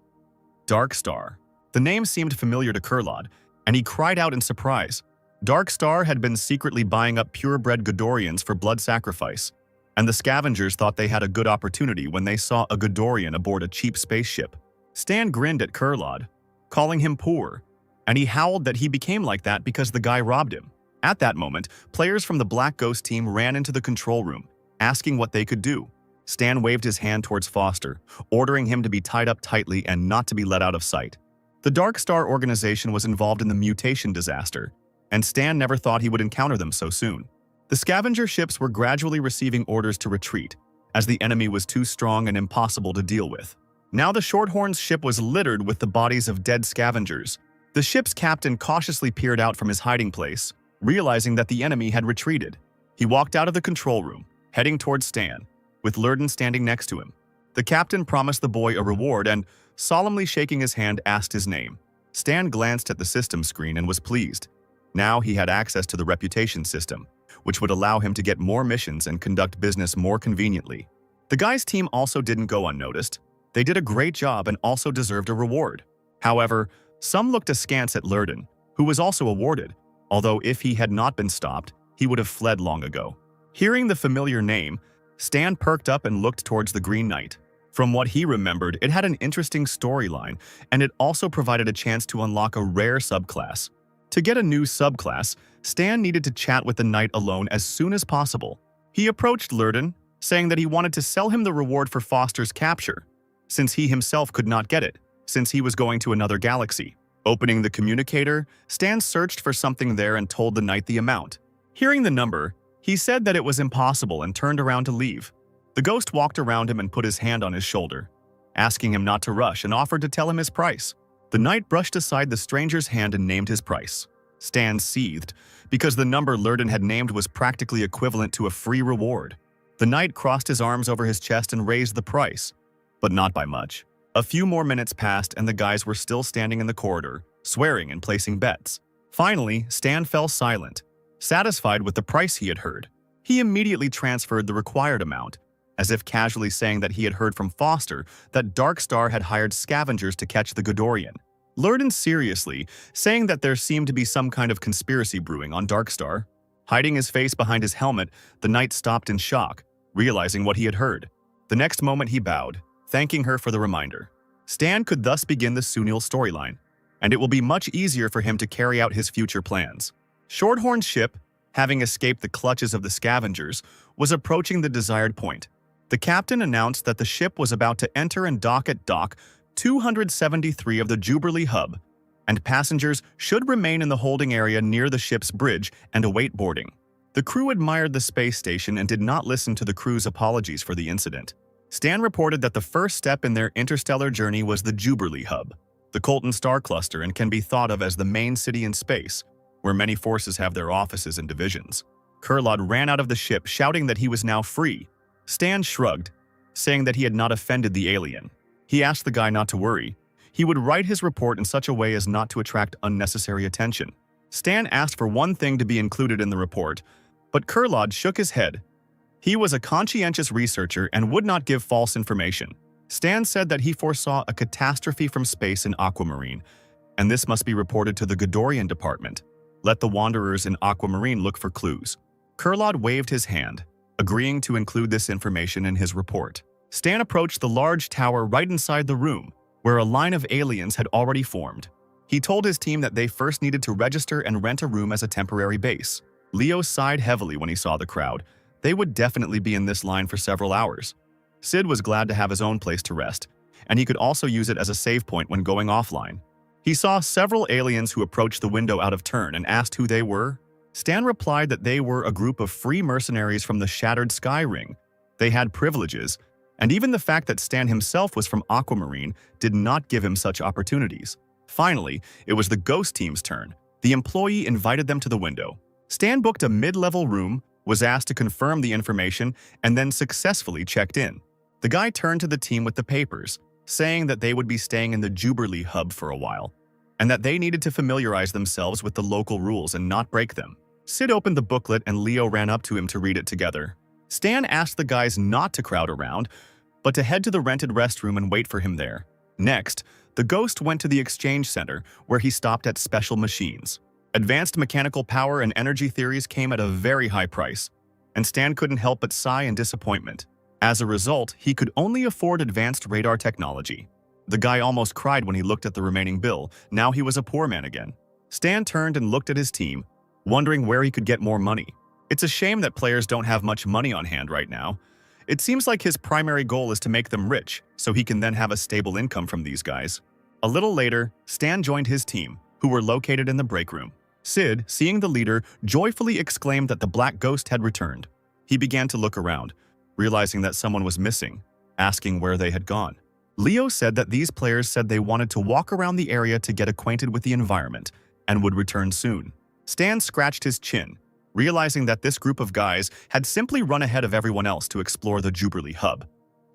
Dark Star. The name seemed familiar to Kurlod, and he cried out in surprise. Dark Star had been secretly buying up purebred Ghidorahs for blood sacrifice. and the scavengers thought they had a good opportunity when they saw a Godorian aboard a cheap spaceship. Stan grinned at Kurlod, calling him poor, and he howled that he became like that because the guy robbed him. At that moment, players from the Black Ghost team ran into the control room, asking what they could do. Stan waved his hand towards Foster, ordering him to be tied up tightly and not to be let out of sight. The Dark Star organization was involved in the mutation disaster, and Stan never thought he would encounter them so soon. The scavenger ships were gradually receiving orders to retreat, as the enemy was too strong and impossible to deal with. Now the Shorthorn's ship was littered with the bodies of dead scavengers. The ship's captain cautiously peered out from his hiding place, realizing that the enemy had retreated. He walked out of the control room, heading towards Stan, with Lurden standing next to him. The captain promised the boy a reward and, solemnly shaking his hand, asked his name. Stan glanced at the system screen and was pleased. Now he had access to the reputation system, which would allow him to get more missions and conduct business more conveniently. The guy's team also didn't go unnoticed. They did a great job and also deserved a reward. However, some looked askance at Lurden, who was also awarded, although if he had not been stopped, he would have fled long ago. Hearing the familiar name, Stan perked up and looked towards the Green Knight. From what he remembered, it had an interesting storyline, and it also provided a chance to unlock a rare subclass. To get a new subclass, Stan needed to chat with the knight alone as soon as possible. He approached Lurden, saying that he wanted to sell him the reward for Foster's capture, since he himself could not get it, since he was going to another galaxy. Opening the communicator, Stan searched for something there and told the knight the amount. Hearing the number, he said that it was impossible and turned around to leave. The ghost walked around him and put his hand on his shoulder, asking him not to rush and offered to tell him his price. The knight brushed aside the stranger's hand and named his price. Stan seethed, because the number Lurden had named was practically equivalent to a free reward. The knight crossed his arms over his chest and raised the price, but not by much. A few more minutes passed and the guys were still standing in the corridor, swearing and placing bets. Finally, Stan fell silent, satisfied with the price he had heard. He immediately transferred the required amount, as if casually saying that he had heard from Foster that Dark Star had hired scavengers to catch the Godorian. Lurden seriously, saying that there seemed to be some kind of conspiracy brewing on Dark Star. Hiding his face behind his helmet, the knight stopped in shock, realizing what he had heard. The next moment he bowed, thanking her for the reminder. Stan could thus begin the Sunil storyline, and it will be much easier for him to carry out his future plans. Shorthorn's ship, having escaped the clutches of the scavengers, was approaching the desired point. The captain announced that the ship was about to enter and dock at Dock 273 of the Jubilee hub, and passengers should remain in the holding area near the ship's bridge and await boarding. The crew admired the space station and did not listen to the crew's apologies for the incident. Stan reported that the first step in their interstellar journey was the Jubilee hub, the Colton star cluster, and can be thought of as the main city in space, where many forces have their offices and divisions. Kurlod ran out of the ship shouting that he was now free. Stan shrugged, saying that he had not offended the alien. He asked the guy not to worry. He would write his report in such a way as not to attract unnecessary attention. Stan asked for one thing to be included in the report, but Kurlod shook his head. He was a conscientious researcher and would not give false information. Stan said that he foresaw a catastrophe from space in Aquamarine, and this must be reported to the Godorian department. Let the Wanderers in Aquamarine look for clues. Kurlod waved his hand, agreeing to include this information in his report. Stan approached the large tower right inside the room, where a line of aliens had already formed. He told his team that they first needed to register and rent a room as a temporary base. Leo sighed heavily when he saw the crowd. They would definitely be in this line for several hours. Sid was glad to have his own place to rest, and he could also use it as a save point when going offline. He saw several aliens who approached the window out of turn and asked who they were. Stan replied that they were a group of free mercenaries from the Shattered Sky Ring. They had privileges, and even the fact that Stan himself was from Aquamarine did not give him such opportunities. Finally, it was the Ghost team's turn. The employee invited them to the window. Stan booked a mid-level room, was asked to confirm the information, and then successfully checked in. The guy turned to the team with the papers, saying that they would be staying in the Jubilee hub for a while, and that they needed to familiarize themselves with the local rules and not break them. Sid opened the booklet and Leo ran up to him to read it together. Stan asked the guys not to crowd around, but to head to the rented restroom and wait for him there. Next, the Ghost went to the exchange center, where he stopped at special machines. Advanced mechanical power and energy theories came at a very high price, and Stan couldn't help but sigh in disappointment. As a result, he could only afford advanced radar technology. The guy almost cried when he looked at the remaining bill. Now he was a poor man again. Stan turned and looked at his team, wondering where he could get more money. It's a shame that players don't have much money on hand right now. It seems like his primary goal is to make them rich, so he can then have a stable income from these guys. A little later, Stan joined his team, who were located in the break room. Sid, seeing the leader, joyfully exclaimed that the black ghost had returned. He began to look around, realizing that someone was missing, asking where they had gone. Leo said that these players said they wanted to walk around the area to get acquainted with the environment and would return soon. Stan scratched his chin, realizing that this group of guys had simply run ahead of everyone else to explore the Jubilee hub,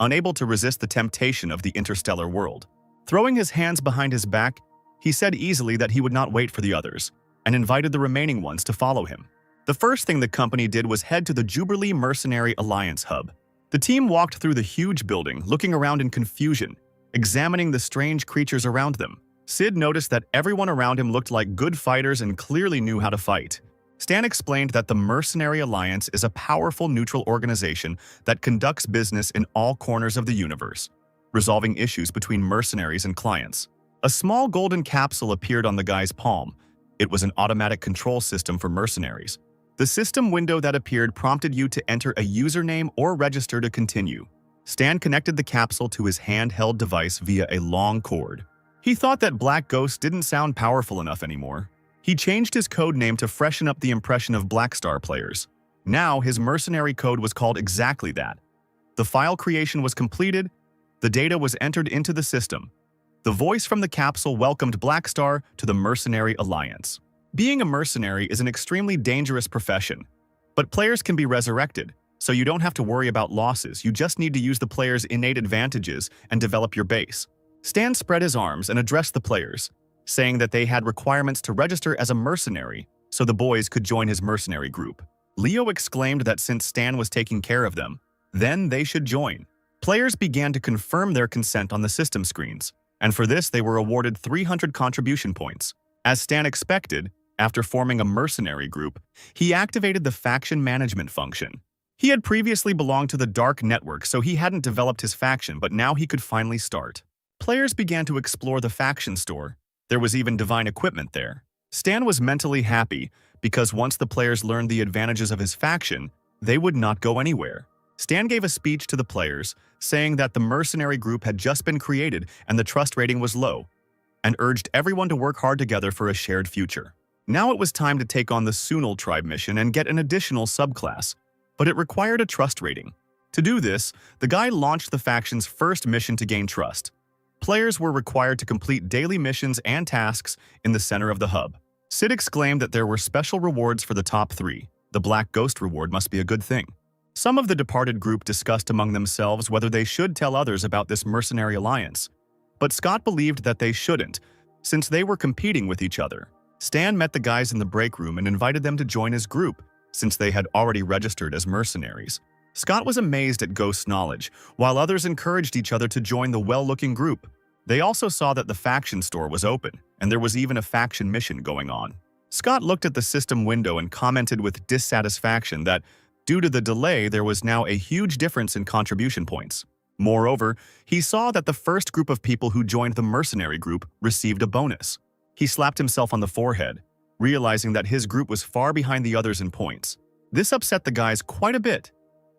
unable to resist the temptation of the interstellar world. Throwing his hands behind his back, he said easily that he would not wait for the others, and invited the remaining ones to follow him. The first thing the company did was head to the Jubilee Mercenary Alliance hub. The team walked through the huge building, looking around in confusion, examining the strange creatures around them. Sid noticed that everyone around him looked like good fighters and clearly knew how to fight. Stan explained that the Mercenary Alliance is a powerful neutral organization that conducts business in all corners of the universe, resolving issues between mercenaries and clients. A small golden capsule appeared on the guy's palm. It was an automatic control system for mercenaries. The system window that appeared prompted you to enter a username or register to continue. Stan connected the capsule to his handheld device via a long cord. He thought that Black Ghost didn't sound powerful enough anymore. He changed his code name to freshen up the impression of Black Star players. Now, his mercenary code was called exactly that. The file creation was completed. The data was entered into the system. The voice from the capsule welcomed Black Star to the Mercenary Alliance. Being a mercenary is an extremely dangerous profession, but players can be resurrected, so you don't have to worry about losses. You just need to use the player's innate advantages and develop your base. Stan spread his arms and addressed the players, saying that they had requirements to register as a mercenary so the boys could join his mercenary group. Leo exclaimed that since Stan was taking care of them, then they should join. Players began to confirm their consent on the system screens, and for this they were awarded 300 contribution points. As Stan expected, after forming a mercenary group, he activated the faction management function. He had previously belonged to the Dark Network, so he hadn't developed his faction, but now he could finally start. Players began to explore the faction store. There was even divine equipment there. Stan was mentally happy because once the players learned the advantages of his faction, they would not go anywhere. Stan gave a speech to the players, saying that the mercenary group had just been created and the trust rating was low, and urged everyone to work hard together for a shared future. Now it was time to take on the Sunal tribe mission and get an additional subclass, but it required a trust rating. To do this, the guy launched the faction's first mission to gain trust. Players were required to complete daily missions and tasks in the center of the hub. Sid exclaimed that there were special rewards for the top 3. The Black Ghost reward must be a good thing. Some of the departed group discussed among themselves whether they should tell others about this mercenary alliance, but Scott believed that they shouldn't, since they were competing with each other. Stan met the guys in the break room and invited them to join his group, since they had already registered as mercenaries. Scott was amazed at Ghost's knowledge, while others encouraged each other to join the well-looking group. They also saw that the faction store was open, and there was even a faction mission going on. Scott looked at the system window and commented with dissatisfaction that, due to the delay, there was now a huge difference in contribution points. Moreover, he saw that the first group of people who joined the mercenary group received a bonus. He slapped himself on the forehead, realizing that his group was far behind the others in points. This upset the guys quite a bit.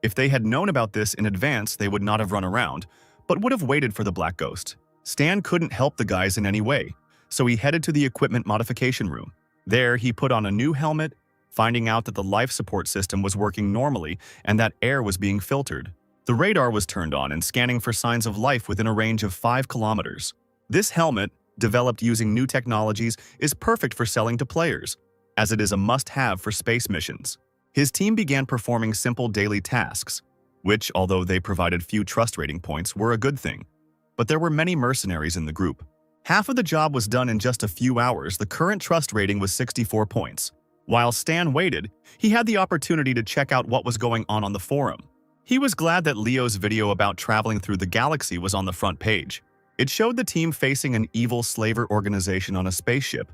If they had known about this in advance, they would not have run around, but would have waited for the Black Ghost. Stan couldn't help the guys in any way, so he headed to the equipment modification room. There, he put on a new helmet, finding out that the life support system was working normally and that air was being filtered. The radar was turned on and scanning for signs of life within a range of 5 kilometers. This helmet, developed using new technologies, is perfect for selling to players, as it is a must-have for space missions. His team began performing simple daily tasks, which, although they provided few trust rating points, were a good thing. But there were many mercenaries in the group. Half of the job was done in just a few hours. The current trust rating was 64 points. While Stan waited, he had the opportunity to check out what was going on the forum. He was glad that Leo's video about traveling through the galaxy was on the front page. It showed the team facing an evil slaver organization on a spaceship.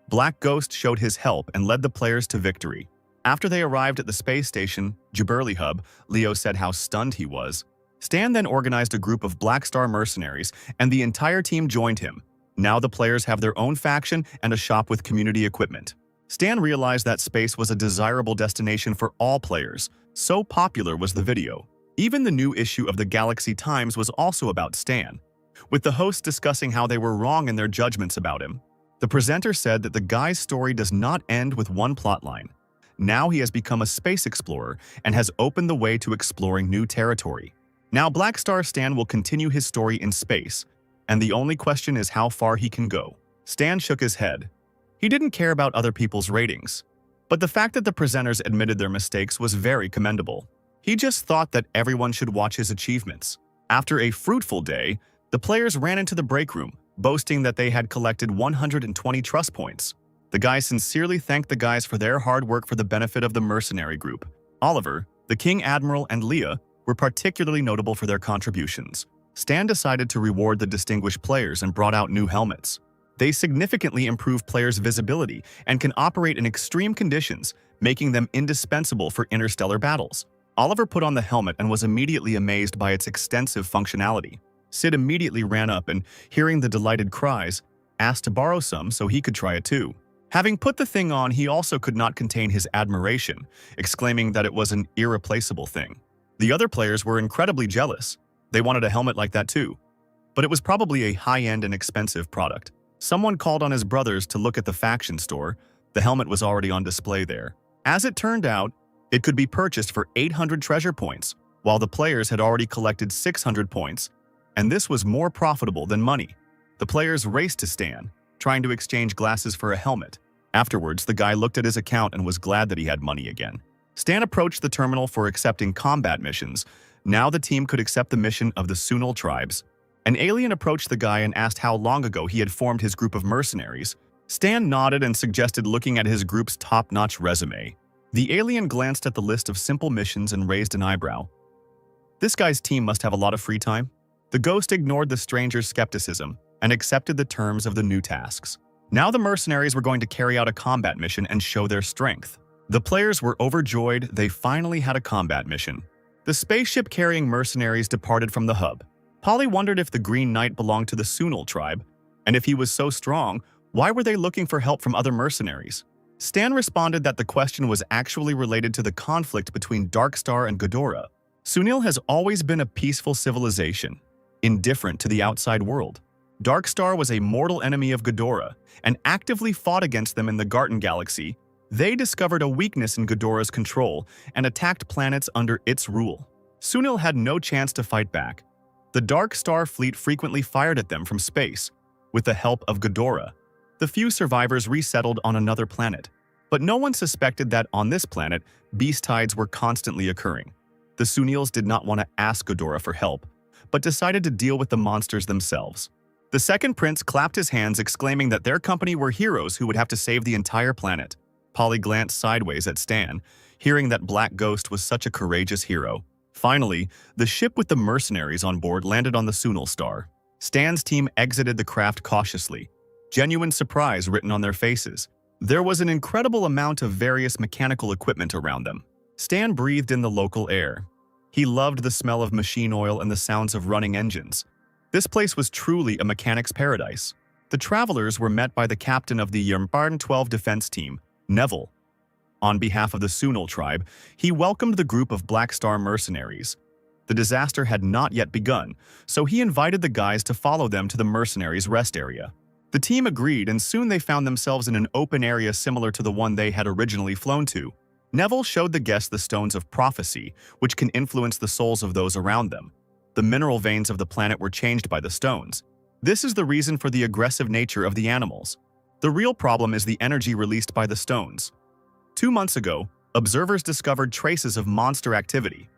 Black Ghost showed his help and led the players to victory. After they arrived at the space station, Jaburli Hub, Leo said how stunned he was. Stan then organized a group of Black Star mercenaries, and the entire team joined him. Now the players have their own faction and a shop with community equipment. Stan realized that space was a desirable destination for all players. So popular was the video. Even the new issue of the Galaxy Times was also about Stan, with the hosts discussing how they were wrong in their judgments about him. The presenter said that the guy's story does not end with one plotline. Now he has become a space explorer and has opened the way to exploring new territory. Now Black Star Stan will continue his story in space, and the only question is how far he can go. Stan shook his head. He didn't care about other people's ratings, but the fact that the presenters admitted their mistakes was very commendable. He just thought that everyone should watch his achievements. After a fruitful day, the players ran into the break room, boasting that they had collected 120 trust points. The guys sincerely thanked the guys for their hard work for the benefit of the mercenary group. Oliver, the King Admiral, and Leah were particularly notable for their contributions. Stan decided to reward the distinguished players and brought out new helmets. They significantly improve players' visibility and can operate in extreme conditions, making them indispensable for interstellar battles. Oliver put on the helmet and was immediately amazed by its extensive functionality. Sid immediately ran up and, hearing the delighted cries, asked to borrow some so he could try it too. Having put the thing on, he also could not contain his admiration, exclaiming that it was an irreplaceable thing. The other players were incredibly jealous. They wanted a helmet like that too. But it was probably a high-end and expensive product. Someone called on his brothers to look at the faction store. The helmet was already on display there. As it turned out, it could be purchased for 800 treasure points, while the players had already collected 600 points, and this was more profitable than money. The players raced to Stan, trying to exchange glasses for a helmet. Afterwards, the guy looked at his account and was glad that he had money again. Stan approached the terminal for accepting combat missions. Now the team could accept the mission of the Sunil tribes. An alien approached the guy and asked how long ago he had formed his group of mercenaries. Stan nodded and suggested looking at his group's top-notch resume. The alien glanced at the list of simple missions and raised an eyebrow. This guy's team must have a lot of free time. The ghost ignored the stranger's skepticism and accepted the terms of the new tasks. Now the mercenaries were going to carry out a combat mission and show their strength. The players were overjoyed. They finally had a combat mission. The spaceship carrying mercenaries departed from the hub. Polly wondered if the Green Knight belonged to the Sunil tribe, and if he was so strong, why were they looking for help from other mercenaries? Stan responded that the question was actually related to the conflict between Darkstar and Ghidorah. Sunil has always been a peaceful civilization, indifferent to the outside world. Darkstar was a mortal enemy of Ghidorah and actively fought against them in the Garten Galaxy. They discovered a weakness in Ghidorah's control and attacked planets under its rule. Sunil had no chance to fight back. The Dark Star fleet frequently fired at them from space. With the help of Ghidorah, the few survivors resettled on another planet. But no one suspected that on this planet, beast tides were constantly occurring. The Sunils did not want to ask Ghidorah for help, but decided to deal with the monsters themselves. The second prince clapped his hands, exclaiming that their company were heroes who would have to save the entire planet. Polly glanced sideways at Stan, hearing that Black Ghost was such a courageous hero. Finally, the ship with the mercenaries on board landed on the Sunil star. Stan's team exited the craft cautiously, genuine surprise written on their faces. There was an incredible amount of various mechanical equipment around them. Stan breathed in the local air. He loved the smell of machine oil and the sounds of running engines. This place was truly a mechanic's paradise. The travelers were met by the captain of the Leopard 12 defense team, Neville. On behalf of the Sunil tribe, he welcomed the group of Black Star mercenaries. The disaster had not yet begun, so he invited the guys to follow them to the mercenaries' rest area. The team agreed, and soon they found themselves in an open area similar to the one they had originally flown to. Neville showed the guests the stones of prophecy, which can influence the souls of those around them. The mineral veins of the planet were changed by the stones. This is the reason for the aggressive nature of the animals. The real problem is the energy released by the stones. 2 months ago, observers discovered traces of monster activity.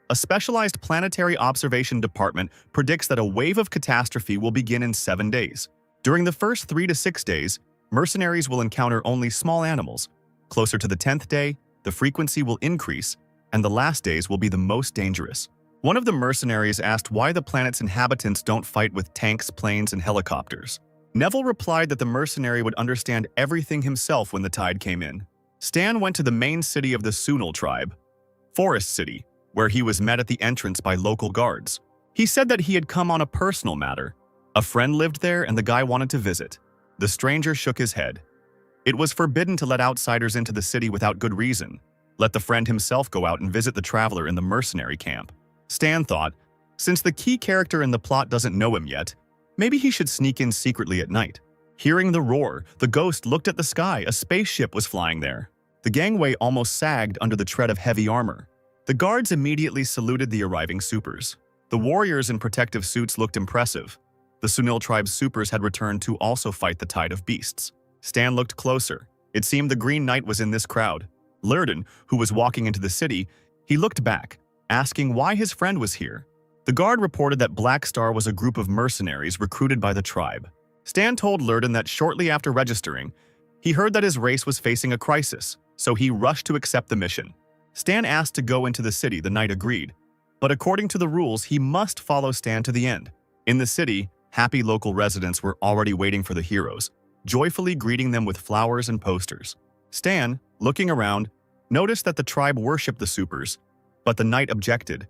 A specialized planetary observation department predicts that a wave of catastrophe will begin in 7 days. During the first 3 to 6 days, mercenaries will encounter only small animals. Closer to the 10th day, the frequency will increase, and the last days will be the most dangerous. One of the mercenaries asked why the planet's inhabitants don't fight with tanks, planes, and helicopters. Neville replied that the mercenary would understand everything himself when the tide came in. Stan went to the main city of the Sunal tribe, Forest City, where he was met at the entrance by local guards. He said that he had come on a personal matter. A friend lived there and the guy wanted to visit. The stranger shook his head. It was forbidden to let outsiders into the city without good reason. Let the friend himself go out and visit the traveler in the mercenary camp. Stan thought, since the key character in the plot doesn't know him yet, maybe he should sneak in secretly at night. Hearing the roar, the ghost looked at the sky. A spaceship was flying there. The gangway almost sagged under the tread of heavy armor. The guards immediately saluted the arriving supers. The warriors in protective suits looked impressive. The Sunil tribe's supers had returned to also fight the tide of beasts. Stan looked closer. It seemed the Green Knight was in this crowd. Lurden, who was walking into the city, he looked back, asking why his friend was here. The guard reported that Black Star was a group of mercenaries recruited by the tribe. Stan told Lurden that shortly after registering, he heard that his race was facing a crisis, so he rushed to accept the mission. Stan asked to go into the city. The knight agreed, but according to the rules, he must follow Stan to the end. In the city, happy local residents were already waiting for the heroes, joyfully greeting them with flowers and posters. Stan, looking around, noticed that the tribe worshipped the supers, but the knight objected.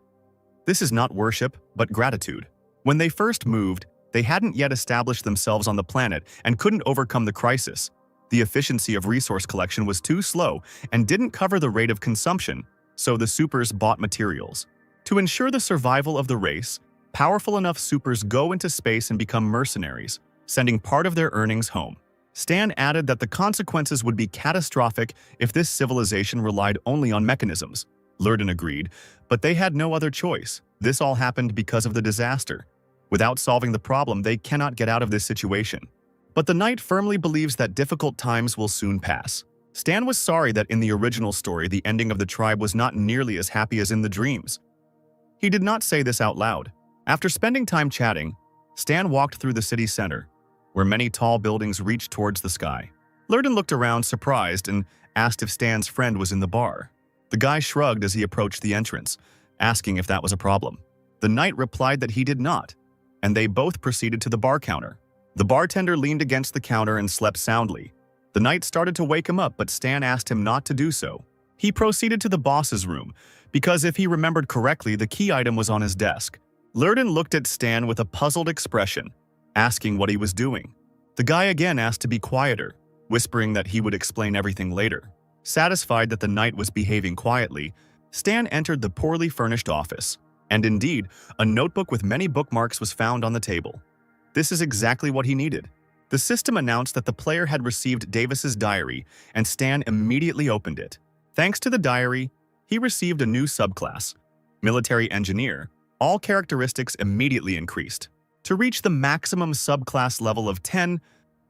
This is not worship, but gratitude. When they first moved, they hadn't yet established themselves on the planet and couldn't overcome the crisis. The efficiency of resource collection was too slow and didn't cover the rate of consumption, so the supers bought materials. To ensure the survival of the race, powerful enough supers go into space and become mercenaries, sending part of their earnings home. Stan added that the consequences would be catastrophic if this civilization relied only on mechanisms. Lurden agreed, but they had no other choice. This all happened because of the disaster. Without solving the problem, they cannot get out of this situation. But the knight firmly believes that difficult times will soon pass. Stan was sorry that in the original story, the ending of the tribe was not nearly as happy as in the dreams. He did not say this out loud. After spending time chatting, Stan walked through the city center, where many tall buildings reached towards the sky. Lurden looked around surprised and asked if Stan's friend was in the bar. The guy shrugged as he approached the entrance, asking if that was a problem. The knight replied that he did not, and they both proceeded to the bar counter. The bartender leaned against the counter and slept soundly. The knight started to wake him up, but Stan asked him not to do so. He proceeded to the boss's room, because if he remembered correctly, the key item was on his desk. Lurden looked at Stan with a puzzled expression, asking what he was doing. The guy again asked to be quieter, whispering that he would explain everything later. Satisfied that the knight was behaving quietly, Stan entered the poorly furnished office. And indeed, a notebook with many bookmarks was found on the table. This is exactly what he needed. The system announced that the player had received Davis's diary, and Stan immediately opened it. Thanks to the diary, he received a new subclass, Military Engineer. All characteristics immediately increased. To reach the maximum subclass level of 10,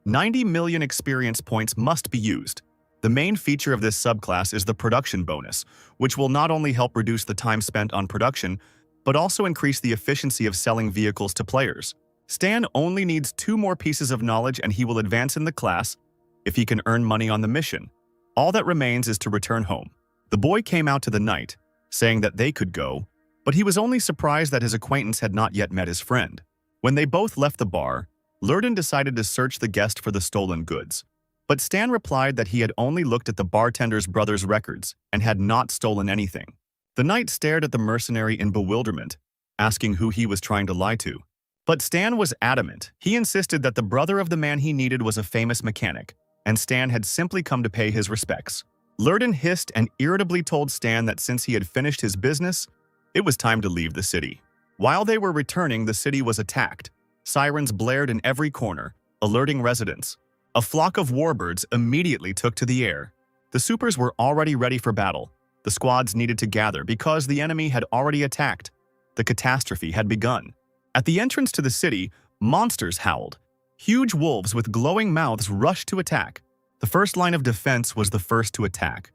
90 million experience points must be used. The main feature of this subclass is the production bonus, which will not only help reduce the time spent on production, but also increase the efficiency of selling vehicles to players. Stan only needs 2 more pieces of knowledge and he will advance in the class if he can earn money on the mission. All that remains is to return home. The boy came out to the knight, saying that they could go, but he was only surprised that his acquaintance had not yet met his friend. When they both left the bar, Lurden decided to search the guest for the stolen goods. But Stan replied that he had only looked at the bartender's brother's records and had not stolen anything. The knight stared at the mercenary in bewilderment, asking who he was trying to lie to. But Stan was adamant. He insisted that the brother of the man he needed was a famous mechanic, and Stan had simply come to pay his respects. Lurden hissed and irritably told Stan that since he had finished his business, it was time to leave the city. While they were returning, the city was attacked. Sirens blared in every corner, alerting residents. A flock of warbirds immediately took to the air. The supers were already ready for battle. The squads needed to gather because the enemy had already attacked. The catastrophe had begun. At the entrance to the city, monsters howled. Huge wolves with glowing mouths rushed to attack. The first line of defense was the first to attack.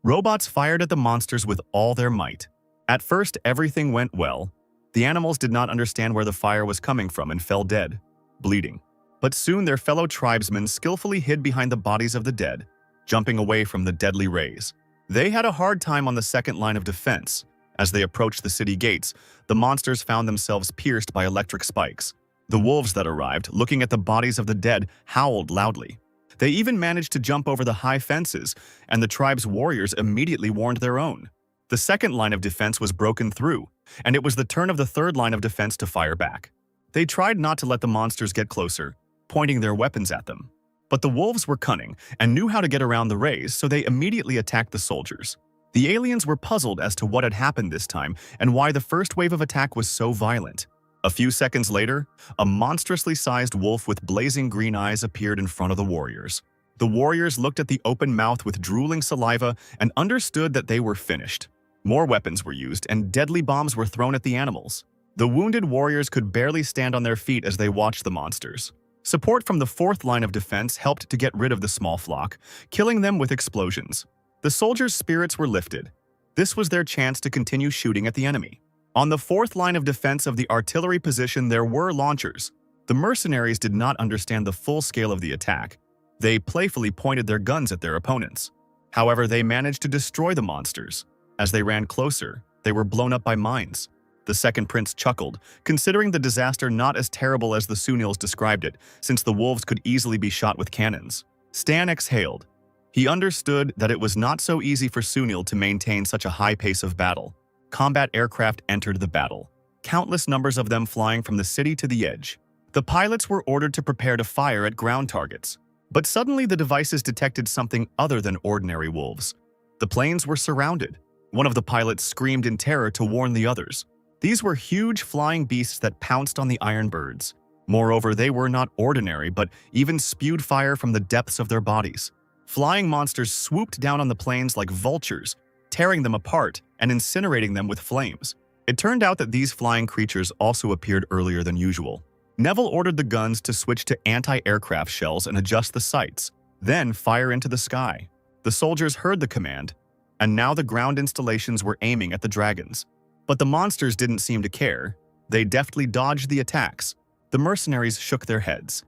Robots fired at the monsters with all their might. At first, everything went well. The animals did not understand where the fire was coming from and fell dead, bleeding. But soon their fellow tribesmen skillfully hid behind the bodies of the dead, jumping away from the deadly rays. They had a hard time on the second line of defense. As they approached the city gates, the monsters found themselves pierced by electric spikes. The wolves that arrived, looking at the bodies of the dead, howled loudly. They even managed to jump over the high fences, and the tribe's warriors immediately warned their own. The second line of defense was broken through, and it was the turn of the third line of defense to fire back. They tried not to let the monsters get closer, pointing their weapons at them. But the wolves were cunning and knew how to get around the rays, so they immediately attacked the soldiers. The aliens were puzzled as to what had happened this time and why the first wave of attack was so violent. A few seconds later, a monstrously sized wolf with blazing green eyes appeared in front of the warriors. The warriors looked at the open mouth with drooling saliva and understood that they were finished. More weapons were used and deadly bombs were thrown at the animals. The wounded warriors could barely stand on their feet as they watched the monsters. Support from the fourth line of defense helped to get rid of the small flock, killing them with explosions. The soldiers' spirits were lifted. This was their chance to continue shooting at the enemy. On the fourth line of defense of the artillery position, there were launchers. The mercenaries did not understand the full scale of the attack. They playfully pointed their guns at their opponents. However, they managed to destroy the monsters. As they ran closer, they were blown up by mines. The second prince chuckled, considering the disaster not as terrible as the Sunils described it, since the wolves could easily be shot with cannons. Stan exhaled. He understood that it was not so easy for Sunil to maintain such a high pace of battle. Combat aircraft entered the battle, countless numbers of them flying from the city to the edge. The pilots were ordered to prepare to fire at ground targets. But suddenly the devices detected something other than ordinary wolves. The planes were surrounded. One of the pilots screamed in terror to warn the others. These were huge flying beasts that pounced on the iron birds. Moreover, they were not ordinary, but even spewed fire from the depths of their bodies. Flying monsters swooped down on the planes like vultures, tearing them apart and incinerating them with flames. It turned out that these flying creatures also appeared earlier than usual. Neville ordered the guns to switch to anti-aircraft shells and adjust the sights, then fire into the sky. The soldiers heard the command, and now the ground installations were aiming at the dragons. But the monsters didn't seem to care. They deftly dodged the attacks. The mercenaries shook their heads.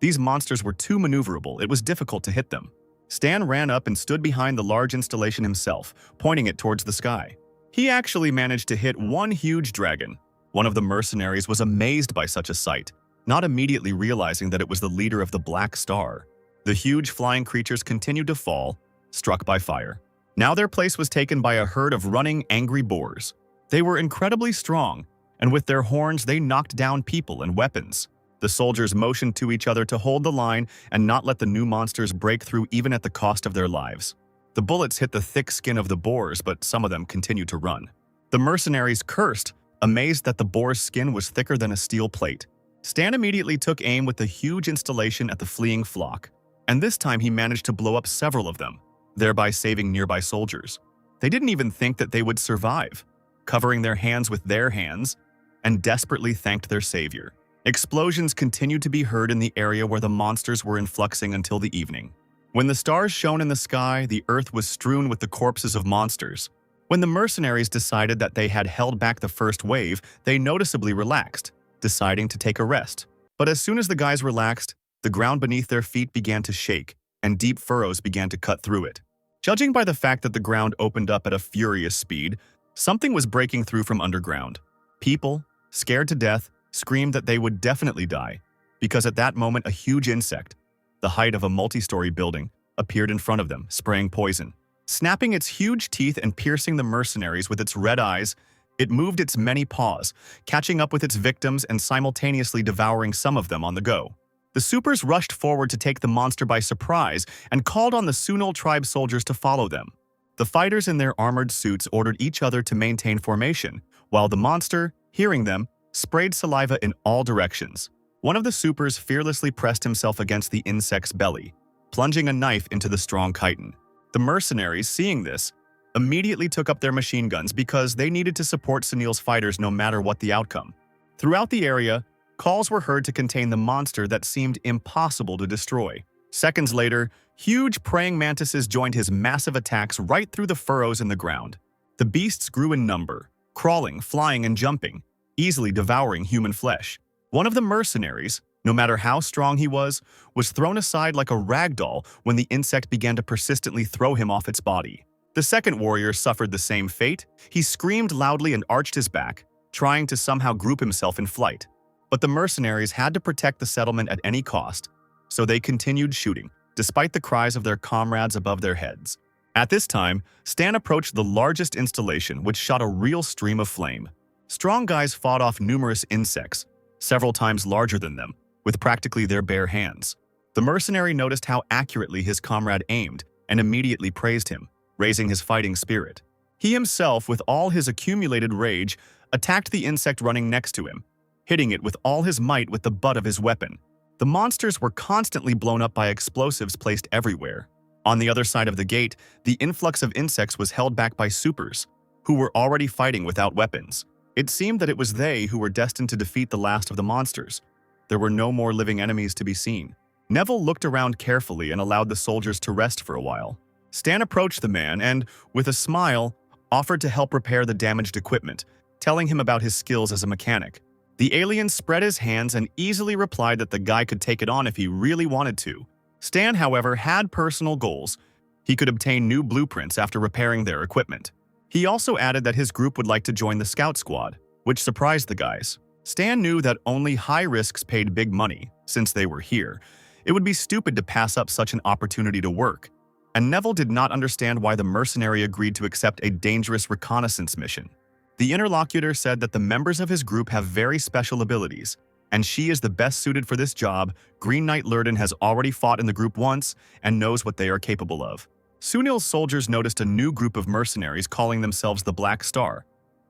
These monsters were too maneuverable, it was difficult to hit them. Stan ran up and stood behind the large installation himself, pointing it towards the sky. He actually managed to hit one huge dragon. One of the mercenaries was amazed by such a sight, not immediately realizing that it was the leader of the Black Star. The huge flying creatures continued to fall, struck by fire. Now their place was taken by a herd of running, angry boars. They were incredibly strong, and with their horns they knocked down people and weapons. The soldiers motioned to each other to hold the line and not let the new monsters break through even at the cost of their lives. The bullets hit the thick skin of the boars, but some of them continued to run. The mercenaries cursed, amazed that the boar's skin was thicker than a steel plate. Stan immediately took aim with the huge installation at the fleeing flock, and this time he managed to blow up several of them, thereby saving nearby soldiers. They didn't even think that they would survive, covering their hands with their hands, and desperately thanked their savior. Explosions continued to be heard in the area where the monsters were influxing until the evening. When the stars shone in the sky, the earth was strewn with the corpses of monsters. When the mercenaries decided that they had held back the first wave, they noticeably relaxed, deciding to take a rest. But as soon as the guys relaxed, the ground beneath their feet began to shake, and deep furrows began to cut through it. Judging by the fact that the ground opened up at a furious speed, something was breaking through from underground. People, scared to death, screamed that they would definitely die, because at that moment a huge insect, the height of a multi-story building, appeared in front of them, spraying poison. Snapping its huge teeth and piercing the mercenaries with its red eyes, it moved its many paws, catching up with its victims and simultaneously devouring some of them on the go. The supers rushed forward to take the monster by surprise and called on the Sunil tribe soldiers to follow them. The fighters in their armored suits ordered each other to maintain formation, while the monster, hearing them, sprayed saliva in all directions. One of the supers fearlessly pressed himself against the insect's belly, plunging a knife into the strong chitin. The mercenaries, seeing this, immediately took up their machine guns because they needed to support Sunil's fighters no matter what the outcome. Throughout the area, calls were heard to contain the monster that seemed impossible to destroy. Seconds later, huge praying mantises joined his massive attacks right through the furrows in the ground. The beasts grew in number, crawling, flying, and jumping, easily devouring human flesh. One of the mercenaries, no matter how strong he was thrown aside like a rag doll when the insect began to persistently throw him off its body. The second warrior suffered the same fate. He screamed loudly and arched his back, trying to somehow group himself in flight. But the mercenaries had to protect the settlement at any cost, so they continued shooting, despite the cries of their comrades above their heads. At this time, Stan approached the largest installation, which shot a real stream of flame. Strong guys fought off numerous insects, several times larger than them, with practically their bare hands. The mercenary noticed how accurately his comrade aimed and immediately praised him, raising his fighting spirit. He himself, with all his accumulated rage, attacked the insect running next to him, hitting it with all his might with the butt of his weapon. The monsters were constantly blown up by explosives placed everywhere. On the other side of the gate, the influx of insects was held back by supers, who were already fighting without weapons. It seemed that it was they who were destined to defeat the last of the monsters. There were no more living enemies to be seen. Neville looked around carefully and allowed the soldiers to rest for a while. Stan approached the man and, with a smile, offered to help repair the damaged equipment, telling him about his skills as a mechanic. The alien spread his hands and easily replied that the guy could take it on if he really wanted to. Stan, however, had personal goals. He could obtain new blueprints after repairing their equipment. He also added that his group would like to join the scout squad, which surprised the guys. Stan knew that only high risks paid big money, since they were here. It would be stupid to pass up such an opportunity to work. And Neville did not understand why the mercenary agreed to accept a dangerous reconnaissance mission. The interlocutor said that the members of his group have very special abilities, and she is the best suited for this job. Green Knight Lurden has already fought in the group once and knows what they are capable of. Sunil's soldiers noticed a new group of mercenaries calling themselves the Black Star,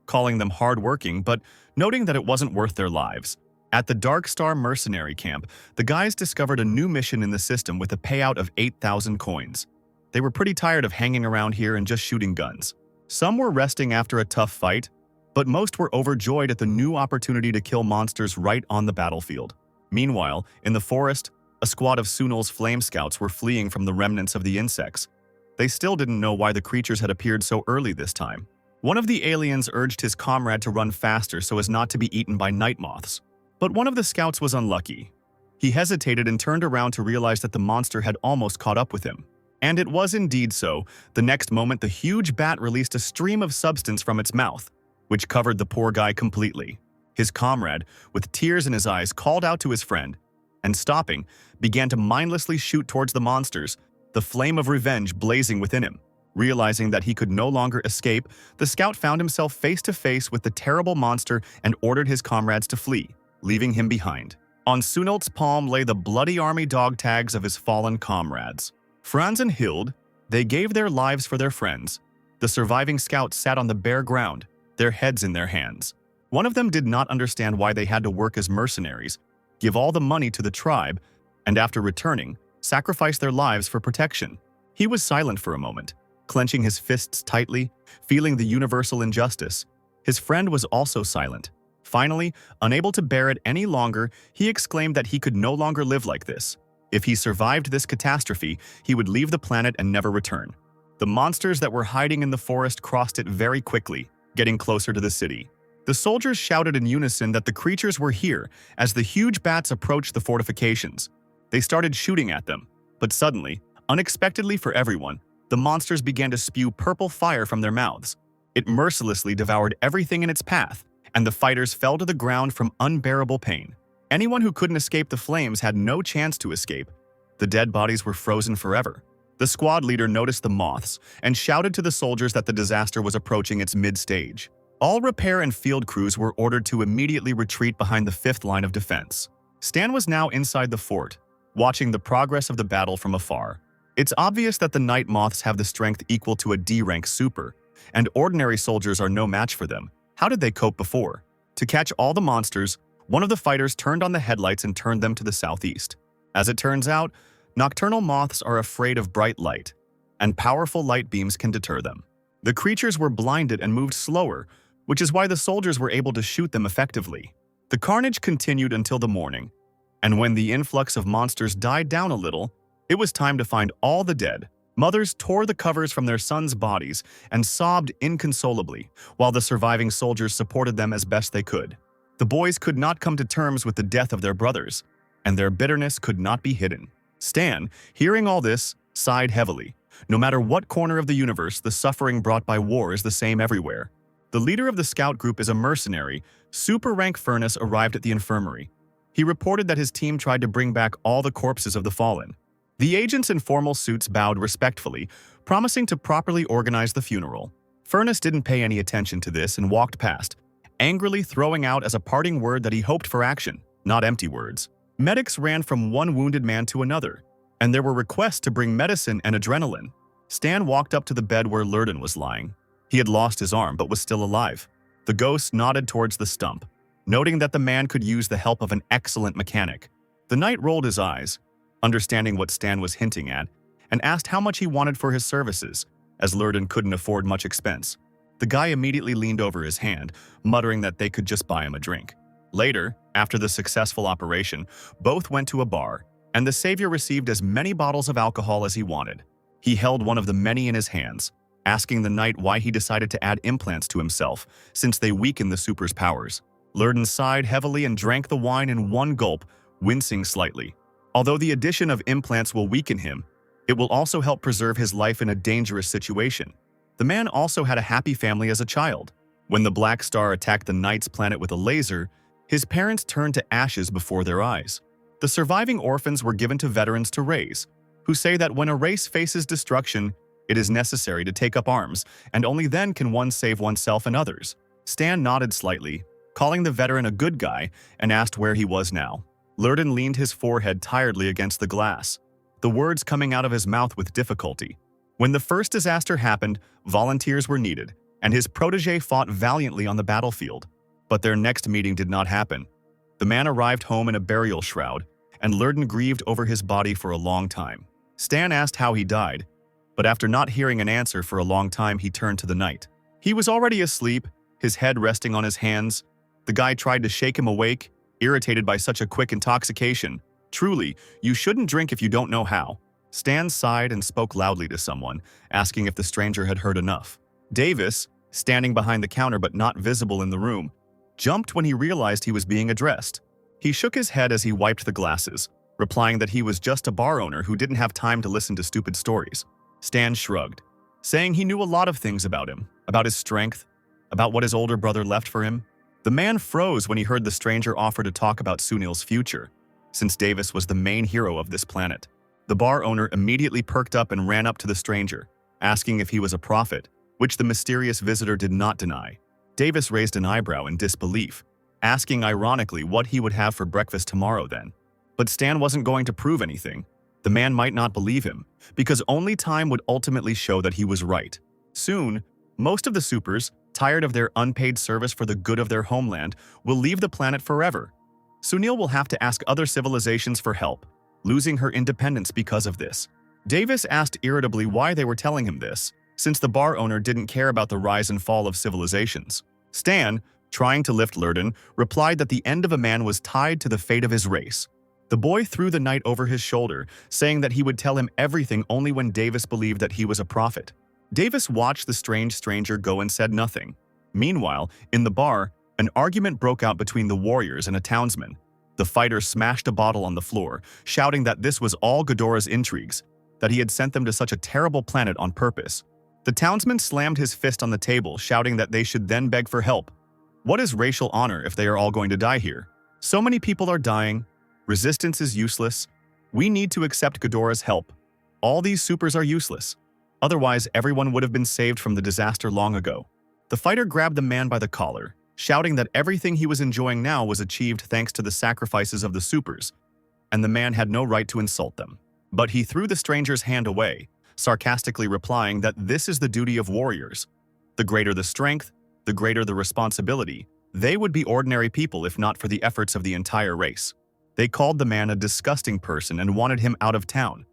calling them hard-working, but noting that it wasn't worth their lives. At the Dark Star mercenary camp, the guys discovered a new mission in the system with a payout of 8,000 coins. They were pretty tired of hanging around here and just shooting guns. Some were resting after a tough fight, but most were overjoyed at the new opportunity to kill monsters right on the battlefield. Meanwhile, in the forest, a squad of Sunil's flame scouts were fleeing from the remnants of the insects. They still didn't know why the creatures had appeared so early this time. One of the aliens urged his comrade to run faster so as not to be eaten by night moths. But one of the scouts was unlucky. He hesitated and turned around to realize that the monster had almost caught up with him. And it was indeed so. The next moment, the huge bat released a stream of substance from its mouth, which covered the poor guy completely. His comrade, with tears in his eyes, called out to his friend, and stopping, began to mindlessly shoot towards the monsters, the flame of revenge blazing within him. Realizing that he could no longer escape, the scout found himself face to face with the terrible monster and ordered his comrades to flee, leaving him behind. On Sunil's palm lay the bloody army dog tags of his fallen comrades. Franz and Hild, they gave their lives for their friends. The surviving scouts sat on the bare ground, their heads in their hands. One of them did not understand why they had to work as mercenaries, give all the money to the tribe, and after returning, sacrifice their lives for protection. He was silent for a moment, clenching his fists tightly, feeling the universal injustice. His friend was also silent. Finally, unable to bear it any longer, he exclaimed that he could no longer live like this. If he survived this catastrophe, he would leave the planet and never return. The monsters that were hiding in the forest crossed it very quickly, getting closer to the city. The soldiers shouted in unison that the creatures were here as the huge bats approached the fortifications. They started shooting at them, but suddenly, unexpectedly for everyone, the monsters began to spew purple fire from their mouths. It mercilessly devoured everything in its path, and the fighters fell to the ground from unbearable pain. Anyone who couldn't escape the flames had no chance to escape. The dead bodies were frozen forever. The squad leader noticed the moths and shouted to the soldiers that the disaster was approaching its mid-stage. All repair and field crews were ordered to immediately retreat behind the fifth line of defense. Stan was now inside the fort, watching the progress of the battle from afar. It's obvious that the night moths have the strength equal to a D-rank super, and ordinary soldiers are no match for them. How did they cope before? To catch all the monsters, one of the fighters turned on the headlights and turned them to the southeast. As it turns out, nocturnal moths are afraid of bright light, and powerful light beams can deter them. The creatures were blinded and moved slower, which is why the soldiers were able to shoot them effectively. The carnage continued until the morning, and when the influx of monsters died down a little, it was time to find all the dead. Mothers tore the covers from their sons' bodies and sobbed inconsolably, while the surviving soldiers supported them as best they could. The boys could not come to terms with the death of their brothers, and their bitterness could not be hidden. Stan, hearing all this, sighed heavily. No matter what corner of the universe, the suffering brought by war is the same everywhere. The leader of the scout group is a mercenary. Super rank Furnace arrived at the infirmary. He reported that his team tried to bring back all the corpses of the fallen. The agents in formal suits bowed respectfully, promising to properly organize the funeral. Furness didn't pay any attention to this and walked past, angrily throwing out as a parting word that he hoped for action, not empty words. Medics ran from one wounded man to another, and there were requests to bring medicine and adrenaline. Stan walked up to the bed where Lurden was lying. He had lost his arm but was still alive. The ghost nodded towards the stump, noting that the man could use the help of an excellent mechanic. The knight rolled his eyes, understanding what Stan was hinting at, and asked how much he wanted for his services, as Lurden couldn't afford much expense. The guy immediately leaned over his hand, muttering that they could just buy him a drink. Later, after the successful operation, both went to a bar, and the savior received as many bottles of alcohol as he wanted. He held one of the many in his hands, asking the knight why he decided to add implants to himself, since they weaken the super's powers. Lurden sighed heavily and drank the wine in one gulp, wincing slightly. Although the addition of implants will weaken him, it will also help preserve his life in a dangerous situation. The man also had a happy family as a child. When the Black Star attacked the knight's planet with a laser, his parents turned to ashes before their eyes. The surviving orphans were given to veterans to raise, who say that when a race faces destruction, it is necessary to take up arms, and only then can one save oneself and others. Stan nodded slightly, calling the veteran a good guy, and asked where he was now. Lurden leaned his forehead tiredly against the glass, the words coming out of his mouth with difficulty. When the first disaster happened, volunteers were needed, and his protege fought valiantly on the battlefield. But their next meeting did not happen. The man arrived home in a burial shroud, and Lurden grieved over his body for a long time. Stan asked how he died, but after not hearing an answer for a long time, he turned to the knight. He was already asleep, his head resting on his hands. The guy tried to shake him awake, irritated by such a quick intoxication. Truly, you shouldn't drink if you don't know how. Stan sighed and spoke loudly to someone, asking if the stranger had heard enough. Davis, standing behind the counter but not visible in the room, jumped when he realized he was being addressed. He shook his head as he wiped the glasses, replying that he was just a bar owner who didn't have time to listen to stupid stories. Stan shrugged, saying he knew a lot of things about him, about his strength, about what his older brother left for him. The man froze when he heard the stranger offer to talk about Sunil's future, since Davis was the main hero of this planet. The bar owner immediately perked up and ran up to the stranger, asking if he was a prophet, which the mysterious visitor did not deny. Davis raised an eyebrow in disbelief, asking ironically what he would have for breakfast tomorrow then. But Stan wasn't going to prove anything. The man might not believe him, because only time would ultimately show that he was right. Soon, most of the supers, tired of their unpaid service for the good of their homeland, will leave the planet forever. Sunil will have to ask other civilizations for help, losing her independence because of this. Davis asked irritably why they were telling him this, since the bar owner didn't care about the rise and fall of civilizations. Stan, trying to lift Lurden, replied that the end of a man was tied to the fate of his race. The boy threw the knight over his shoulder, saying that he would tell him everything only when Davis believed that he was a prophet. Davis watched the strange stranger go and said nothing. Meanwhile, in the bar, an argument broke out between the warriors and a townsman. The fighter smashed a bottle on the floor, shouting that this was all Ghidorah's intrigues, that he had sent them to such a terrible planet on purpose. The townsman slammed his fist on the table, shouting that they should then beg for help. What is racial honor if they are all going to die here? So many people are dying. Resistance is useless. We need to accept Ghidorah's help. All these supers are useless. Otherwise, everyone would have been saved from the disaster long ago. The fighter grabbed the man by the collar, shouting that everything he was enjoying now was achieved thanks to the sacrifices of the supers, and the man had no right to insult them. But he threw the stranger's hand away, sarcastically replying that this is the duty of warriors. The greater the strength, the greater the responsibility. They would be ordinary people if not for the efforts of the entire race. They called the man a disgusting person and wanted him out of town.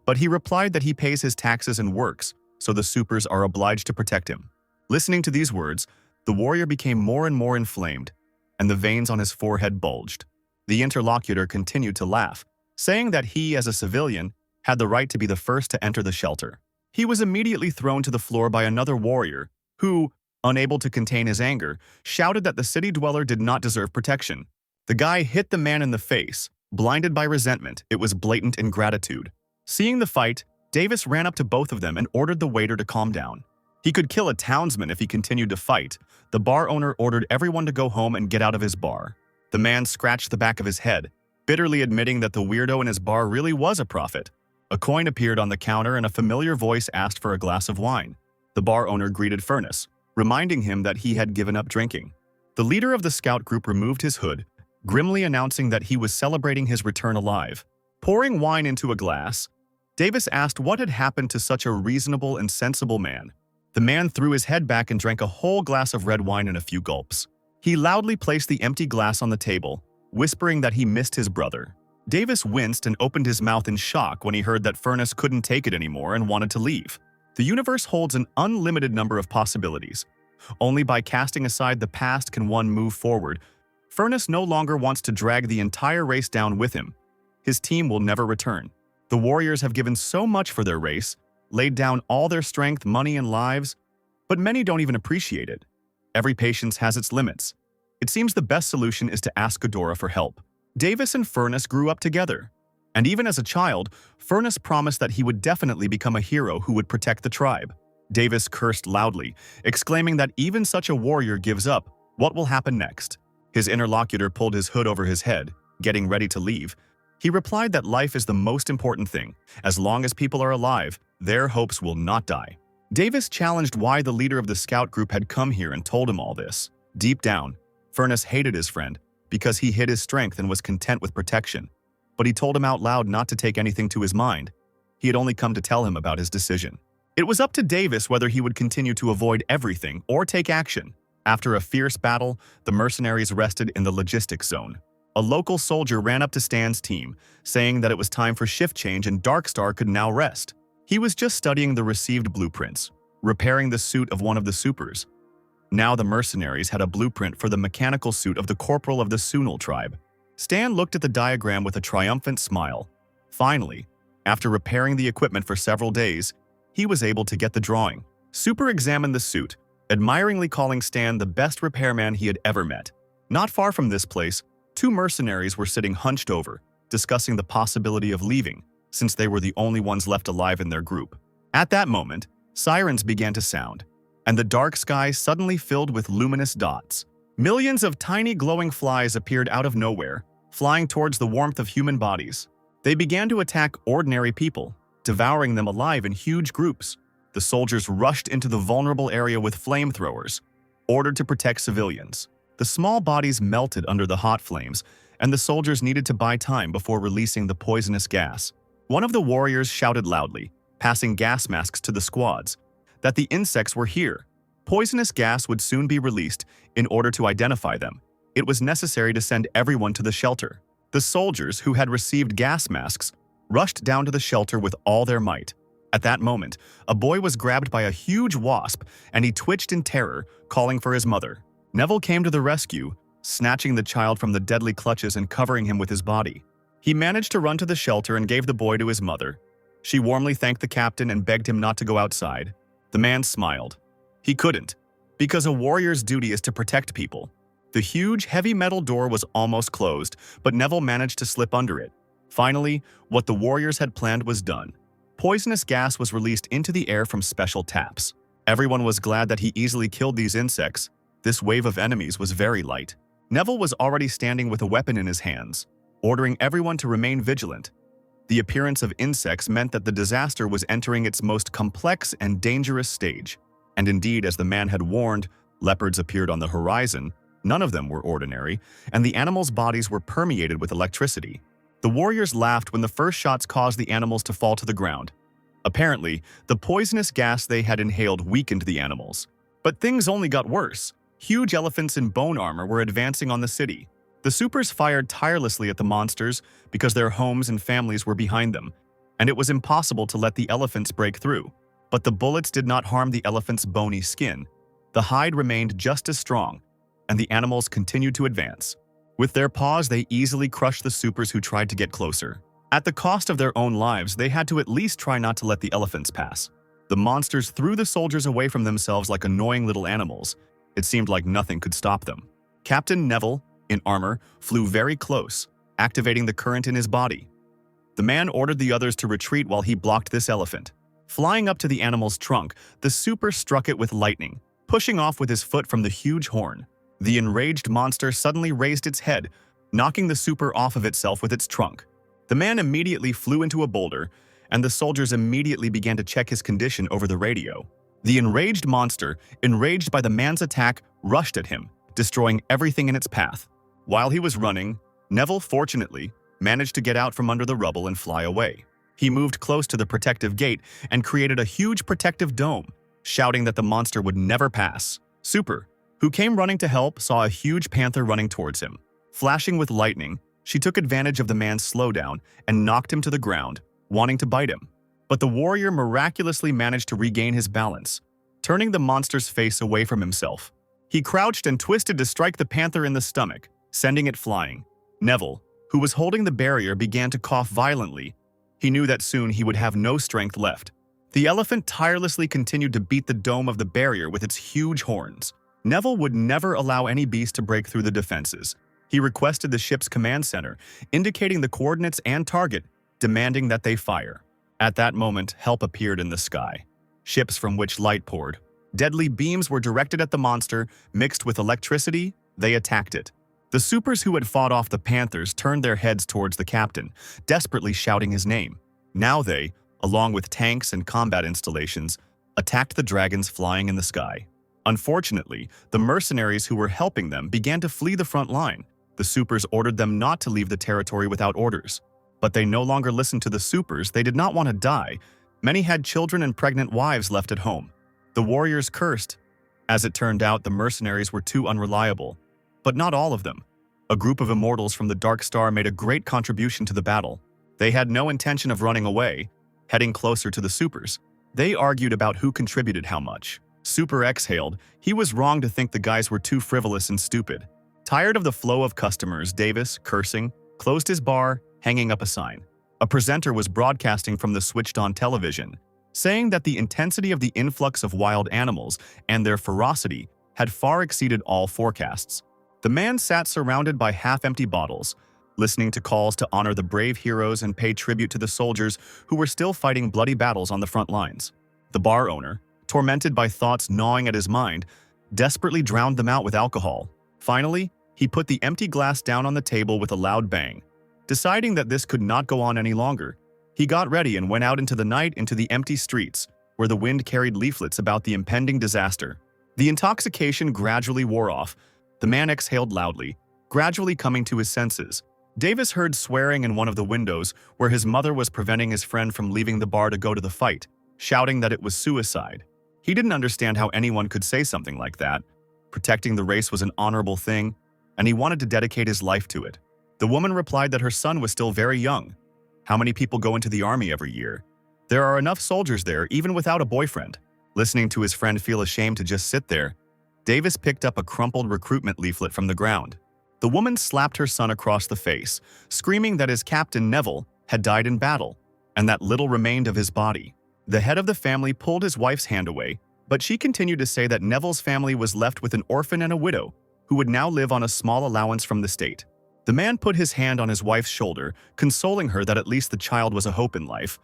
But he replied that he pays his taxes and works, so the supers are obliged to protect him. Listening to these words, the warrior became more and more inflamed, and the veins on his forehead bulged. The interlocutor continued to laugh, saying that he, as a civilian, had the right to be the first to enter the shelter. He was immediately thrown to the floor by another warrior, who, unable to contain his anger, shouted that the city dweller did not deserve protection. The guy hit the man in the face, blinded by resentment. It was blatant ingratitude. Seeing the fight, Davis ran up to both of them and ordered the waiter to calm down. He could kill a townsman if he continued to fight. The bar owner ordered everyone to go home and get out of his bar. The man scratched the back of his head, bitterly admitting that the weirdo in his bar really was a prophet. A coin appeared on the counter and a familiar voice asked for a glass of wine. The bar owner greeted Furnace, reminding him that he had given up drinking. The leader of the scout group removed his hood, grimly announcing that he was celebrating his return alive. Pouring wine into a glass, Davis asked what had happened to such a reasonable and sensible man. The man threw his head back and drank a whole glass of red wine in a few gulps. He loudly placed the empty glass on the table, whispering that he missed his brother. Davis winced and opened his mouth in shock when he heard that Furnace couldn't take it anymore and wanted to leave. The universe holds an unlimited number of possibilities. Only by casting aside the past can one move forward. Furnace no longer wants to drag the entire race down with him. His team will never return. The warriors have given so much for their race, laid down all their strength, money, and lives, but many don't even appreciate it. Every patience has its limits. It seems the best solution is to ask Ghidorah for help. Davis and Furnace grew up together, and even as a child, Furnace promised that he would definitely become a hero who would protect the tribe. Davis cursed loudly, exclaiming that even such a warrior gives up. What will happen next? His interlocutor pulled his hood over his head, getting ready to leave. He replied that life is the most important thing. As long as people are alive, their hopes will not die. Davis challenged why the leader of the scout group had come here and told him all this. Deep down, Furnace hated his friend because he hid his strength and was content with protection. But he told him out loud not to take anything to his mind. He had only come to tell him about his decision. It was up to Davis whether he would continue to avoid everything or take action. After a fierce battle, the mercenaries rested in the logistics zone. A local soldier ran up to Stan's team, saying that it was time for shift change and Darkstar could now rest. He was just studying the received blueprints, repairing the suit of one of the supers. Now the mercenaries had a blueprint for the mechanical suit of the corporal of the Sunal tribe. Stan looked at the diagram with a triumphant smile. Finally, after repairing the equipment for several days, he was able to get the drawing. Super examined the suit, admiringly calling Stan the best repairman he had ever met. Not far from this place, two mercenaries were sitting hunched over, discussing the possibility of leaving, since they were the only ones left alive in their group. At that moment, sirens began to sound, and the dark sky suddenly filled with luminous dots. Millions of tiny glowing flies appeared out of nowhere, flying towards the warmth of human bodies. They began to attack ordinary people, devouring them alive in huge groups. The soldiers rushed into the vulnerable area with flamethrowers, ordered to protect civilians. The small bodies melted under the hot flames, and the soldiers needed to buy time before releasing the poisonous gas. One of the warriors shouted loudly, passing gas masks to the squads, that the insects were here. Poisonous gas would soon be released in order to identify them. It was necessary to send everyone to the shelter. The soldiers, who had received gas masks, rushed down to the shelter with all their might. At that moment, a boy was grabbed by a huge wasp, and he twitched in terror, calling for his mother. Neville came to the rescue, snatching the child from the deadly clutches and covering him with his body. He managed to run to the shelter and gave the boy to his mother. She warmly thanked the captain and begged him not to go outside. The man smiled. He couldn't, because a warrior's duty is to protect people. The huge, heavy metal door was almost closed, but Neville managed to slip under it. Finally, what the warriors had planned was done. Poisonous gas was released into the air from special taps. Everyone was glad that he easily killed these insects. This wave of enemies was very light. Neville was already standing with a weapon in his hands, ordering everyone to remain vigilant. The appearance of insects meant that the disaster was entering its most complex and dangerous stage. And indeed, as the man had warned, leopards appeared on the horizon. None of them were ordinary, and the animals' bodies were permeated with electricity. The warriors laughed when the first shots caused the animals to fall to the ground. Apparently, the poisonous gas they had inhaled weakened the animals. But things only got worse. Huge elephants in bone armor were advancing on the city. The supers fired tirelessly at the monsters because their homes and families were behind them, and it was impossible to let the elephants break through. But the bullets did not harm the elephant's bony skin. The hide remained just as strong, and the animals continued to advance. With their paws, they easily crushed the supers who tried to get closer. At the cost of their own lives, they had to at least try not to let the elephants pass. The monsters threw the soldiers away from themselves like annoying little animals. It seemed like nothing could stop them. Captain Neville, in armor, flew very close, activating the current in his body. The man ordered the others to retreat while he blocked this elephant. Flying up to the animal's trunk, the super struck it with lightning, pushing off with his foot from the huge horn. The enraged monster suddenly raised its head, knocking the super off of itself with its trunk. The man immediately flew into a boulder, and the soldiers immediately began to check his condition over the radio. The enraged monster, enraged by the man's attack, rushed at him, destroying everything in its path. While he was running, Neville, fortunately, managed to get out from under the rubble and fly away. He moved close to the protective gate and created a huge protective dome, shouting that the monster would never pass. Super, who came running to help, saw a huge panther running towards him. Flashing with lightning, she took advantage of the man's slowdown and knocked him to the ground, wanting to bite him. But the warrior miraculously managed to regain his balance, turning the monster's face away from himself. He crouched and twisted to strike the panther in the stomach, sending it flying. Neville, who was holding the barrier, began to cough violently. He knew that soon he would have no strength left. The elephant tirelessly continued to beat the dome of the barrier with its huge horns. Neville would never allow any beast to break through the defenses. He requested the ship's command center, indicating the coordinates and target, demanding that they fire. At that moment, help appeared in the sky. Ships from which light poured. Deadly beams were directed at the monster. Mixed with electricity, they attacked it. The supers who had fought off the panthers turned their heads towards the captain, desperately shouting his name. Now they, along with tanks and combat installations, attacked the dragons flying in the sky. Unfortunately, the mercenaries who were helping them began to flee the front line. The supers ordered them not to leave the territory without orders. But they no longer listened to the supers. They did not want to die. Many had children and pregnant wives left at home. The warriors cursed. As it turned out, the mercenaries were too unreliable. But not all of them. A group of immortals from the Dark Star made a great contribution to the battle. They had no intention of running away, heading closer to the supers. They argued about who contributed how much. Super exhaled. He was wrong to think the guys were too frivolous and stupid. Tired of the flow of customers, Davis, cursing, closed his bar, hanging up a sign. A presenter was broadcasting from the switched-on television, saying that the intensity of the influx of wild animals and their ferocity had far exceeded all forecasts. The man sat surrounded by half-empty bottles, listening to calls to honor the brave heroes and pay tribute to the soldiers who were still fighting bloody battles on the front lines. The bar owner, tormented by thoughts gnawing at his mind, desperately drowned them out with alcohol. Finally, he put the empty glass down on the table with a loud bang. Deciding that this could not go on any longer, he got ready and went out into the night into the empty streets, where the wind carried leaflets about the impending disaster. The intoxication gradually wore off. The man exhaled loudly, gradually coming to his senses. Davis heard swearing in one of the windows where his mother was preventing his friend from leaving the bar to go to the fight, shouting that it was suicide. He didn't understand how anyone could say something like that. Protecting the race was an honorable thing, and he wanted to dedicate his life to it. The woman replied that her son was still very young. How many people go into the army every year? There are enough soldiers there even without a boyfriend. Listening to his friend feel ashamed to just sit there, Davis picked up a crumpled recruitment leaflet from the ground. The woman slapped her son across the face, screaming that his captain Neville had died in battle, and that little remained of his body. The head of the family pulled his wife's hand away, but she continued to say that Neville's family was left with an orphan and a widow, who would now live on a small allowance from the state. The man put his hand on his wife's shoulder, consoling her that at least the child was a hope in life.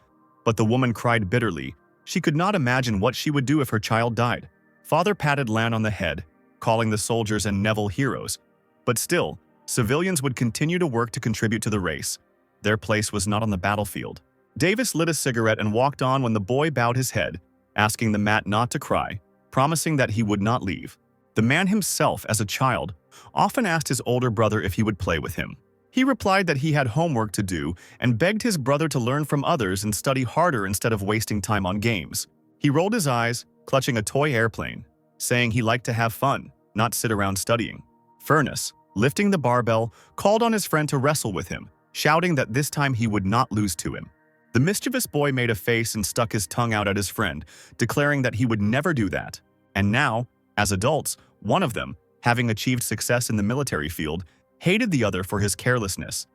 But the woman cried bitterly. She could not imagine what she would do if her child died. Father patted Lan on the head, calling the soldiers and Neville heroes. But still, civilians would continue to work to contribute to the race. Their place was not on the battlefield. Davis lit a cigarette and walked on when the boy bowed his head, asking the mat not to cry, promising that he would not leave. The man himself, as a child, often asked his older brother if he would play with him. He replied that he had homework to do and begged his brother to learn from others and study harder instead of wasting time on games. He rolled his eyes, clutching a toy airplane, saying he liked to have fun, not sit around studying. Furnace, lifting the barbell, called on his friend to wrestle with him, shouting that this time he would not lose to him. The mischievous boy made a face and stuck his tongue out at his friend, declaring that he would never do that. And now, as adults, one of them, having achieved success in the military field, hated the other for his carelessness.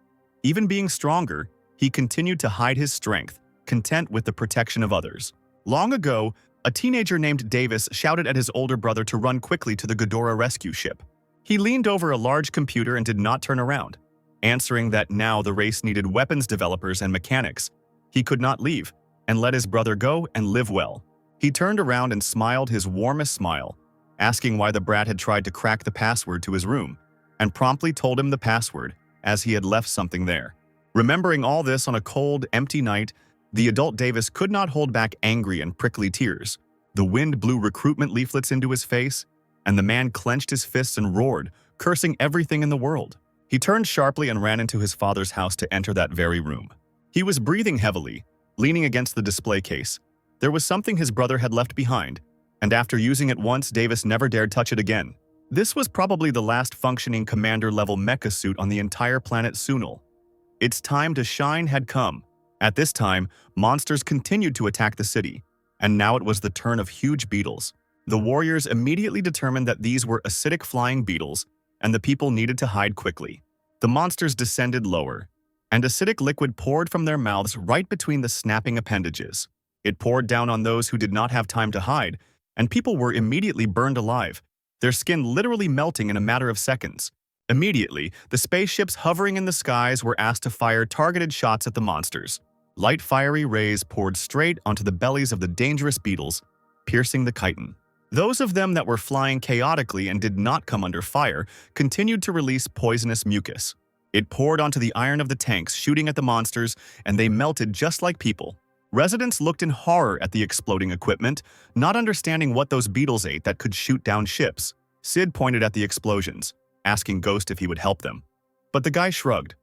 Even being stronger, he continued to hide his strength, content with the protection of others. Long ago, a teenager named Davis shouted at his older brother to run quickly to the Ghidorah rescue ship. He leaned over a large computer and did not turn around, answering that now the race needed weapons developers and mechanics. He could not leave, and let his brother go and live well. He turned around and smiled his warmest smile, asking why the brat had tried to crack the password to his room, and promptly told him the password, as he had left something there. Remembering all this on a cold, empty night, The adult Davis could not hold back angry and prickly tears. The wind blew recruitment leaflets into his face, and the man clenched his fists and roared, cursing everything in the world. He turned sharply and ran into his father's house to enter that very room. He was breathing heavily, leaning against the display case. There was something his brother had left behind, and after using it once, Davis never dared touch it again. This was probably the last functioning commander-level mecha suit on the entire planet Sunil. Its time to shine had come. At this time, monsters continued to attack the city, and now it was the turn of huge beetles. The warriors immediately determined that these were acidic flying beetles, and the people needed to hide quickly. The monsters descended lower, and acidic liquid poured from their mouths right between the snapping appendages. It poured down on those who did not have time to hide, and people were immediately burned alive, their skin literally melting in a matter of seconds. Immediately, the spaceships hovering in the skies were asked to fire targeted shots at the monsters. Light fiery rays poured straight onto the bellies of the dangerous beetles, piercing the chitin. Those of them that were flying chaotically and did not come under fire continued to release poisonous mucus. It poured onto the iron of the tanks, shooting at the monsters, and they melted just like people. Residents looked in horror at the exploding equipment, not understanding what those beetles ate that could shoot down ships. Sid pointed at the explosions, asking Ghost if he would help them. But the guy shrugged.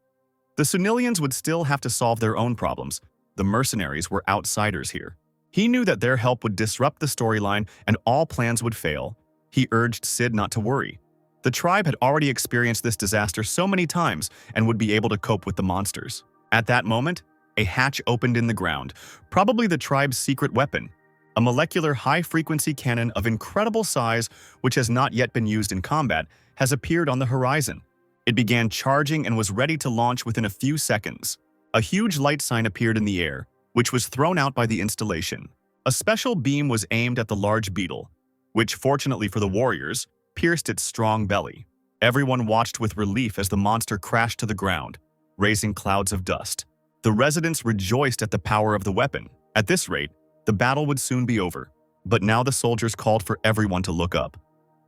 The Sunilians would still have to solve their own problems. The mercenaries were outsiders here. He knew that their help would disrupt the storyline and all plans would fail. He urged Sid not to worry. The tribe had already experienced this disaster so many times and would be able to cope with the monsters. At that moment, a hatch opened in the ground, probably the tribe's secret weapon. A molecular high-frequency cannon of incredible size, which has not yet been used in combat, has appeared on the horizon. It began charging and was ready to launch within a few seconds. A huge light sign appeared in the air, which was thrown out by the installation. A special beam was aimed at the large beetle, which, fortunately for the warriors, pierced its strong belly. Everyone watched with relief as the monster crashed to the ground, raising clouds of dust. The residents rejoiced at the power of the weapon. At this rate, the battle would soon be over. But now the soldiers called for everyone to look up.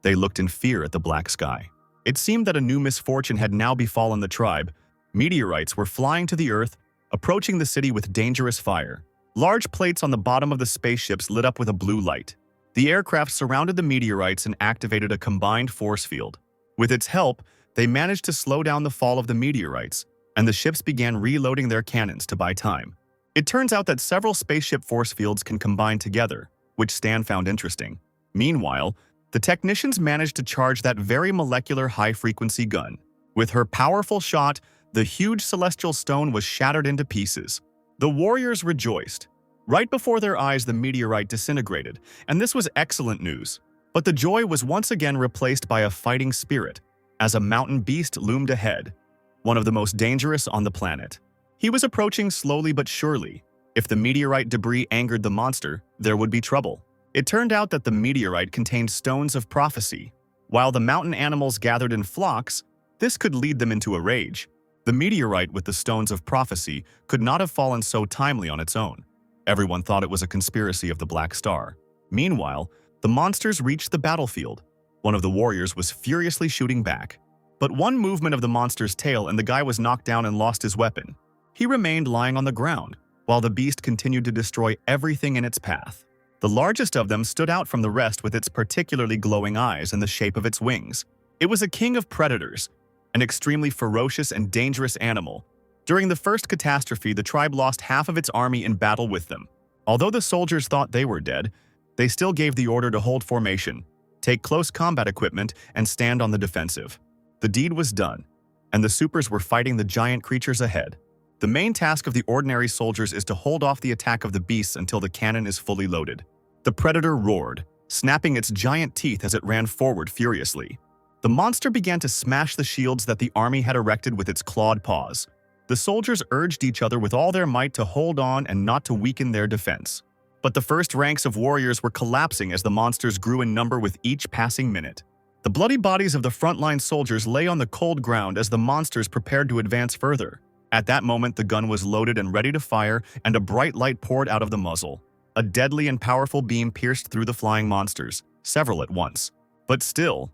They looked in fear at the black sky. It seemed that a new misfortune had now befallen the tribe. Meteorites were flying to the earth, approaching the city with dangerous fire. Large plates on the bottom of the spaceships lit up with a blue light. The aircraft surrounded the meteorites and activated a combined force field. With its help, they managed to slow down the fall of the meteorites, and the ships began reloading their cannons to buy time. It turns out that several spaceship force fields can combine together, which Stan found interesting. Meanwhile, the technicians managed to charge that very molecular high-frequency gun. With her powerful shot, the huge celestial stone was shattered into pieces. The warriors rejoiced. Right before their eyes, the meteorite disintegrated, and this was excellent news. But the joy was once again replaced by a fighting spirit, as a mountain beast loomed ahead, one of the most dangerous on the planet. He was approaching slowly but surely. If the meteorite debris angered the monster, there would be trouble. It turned out that the meteorite contained stones of prophecy. While the mountain animals gathered in flocks, this could lead them into a rage. The meteorite with the stones of prophecy could not have fallen so timely on its own. Everyone thought it was a conspiracy of the Black Star. Meanwhile, the monsters reached the battlefield. One of the warriors was furiously shooting back. But one movement of the monster's tail and the guy was knocked down and lost his weapon. He remained lying on the ground, while the beast continued to destroy everything in its path. The largest of them stood out from the rest with its particularly glowing eyes and the shape of its wings. It was a king of predators, an extremely ferocious and dangerous animal. During the first catastrophe, the tribe lost half of its army in battle with them. Although the soldiers thought they were dead, they still gave the order to hold formation, take close combat equipment, and stand on the defensive. The deed was done, and the supers were fighting the giant creatures ahead. The main task of the ordinary soldiers is to hold off the attack of the beasts until the cannon is fully loaded. The predator roared, snapping its giant teeth as it ran forward furiously. The monster began to smash the shields that the army had erected with its clawed paws. The soldiers urged each other with all their might to hold on and not to weaken their defense. But the first ranks of warriors were collapsing as the monsters grew in number with each passing minute. The bloody bodies of the frontline soldiers lay on the cold ground as the monsters prepared to advance further. At that moment, the gun was loaded and ready to fire, and a bright light poured out of the muzzle. A deadly and powerful beam pierced through the flying monsters, several at once. But still,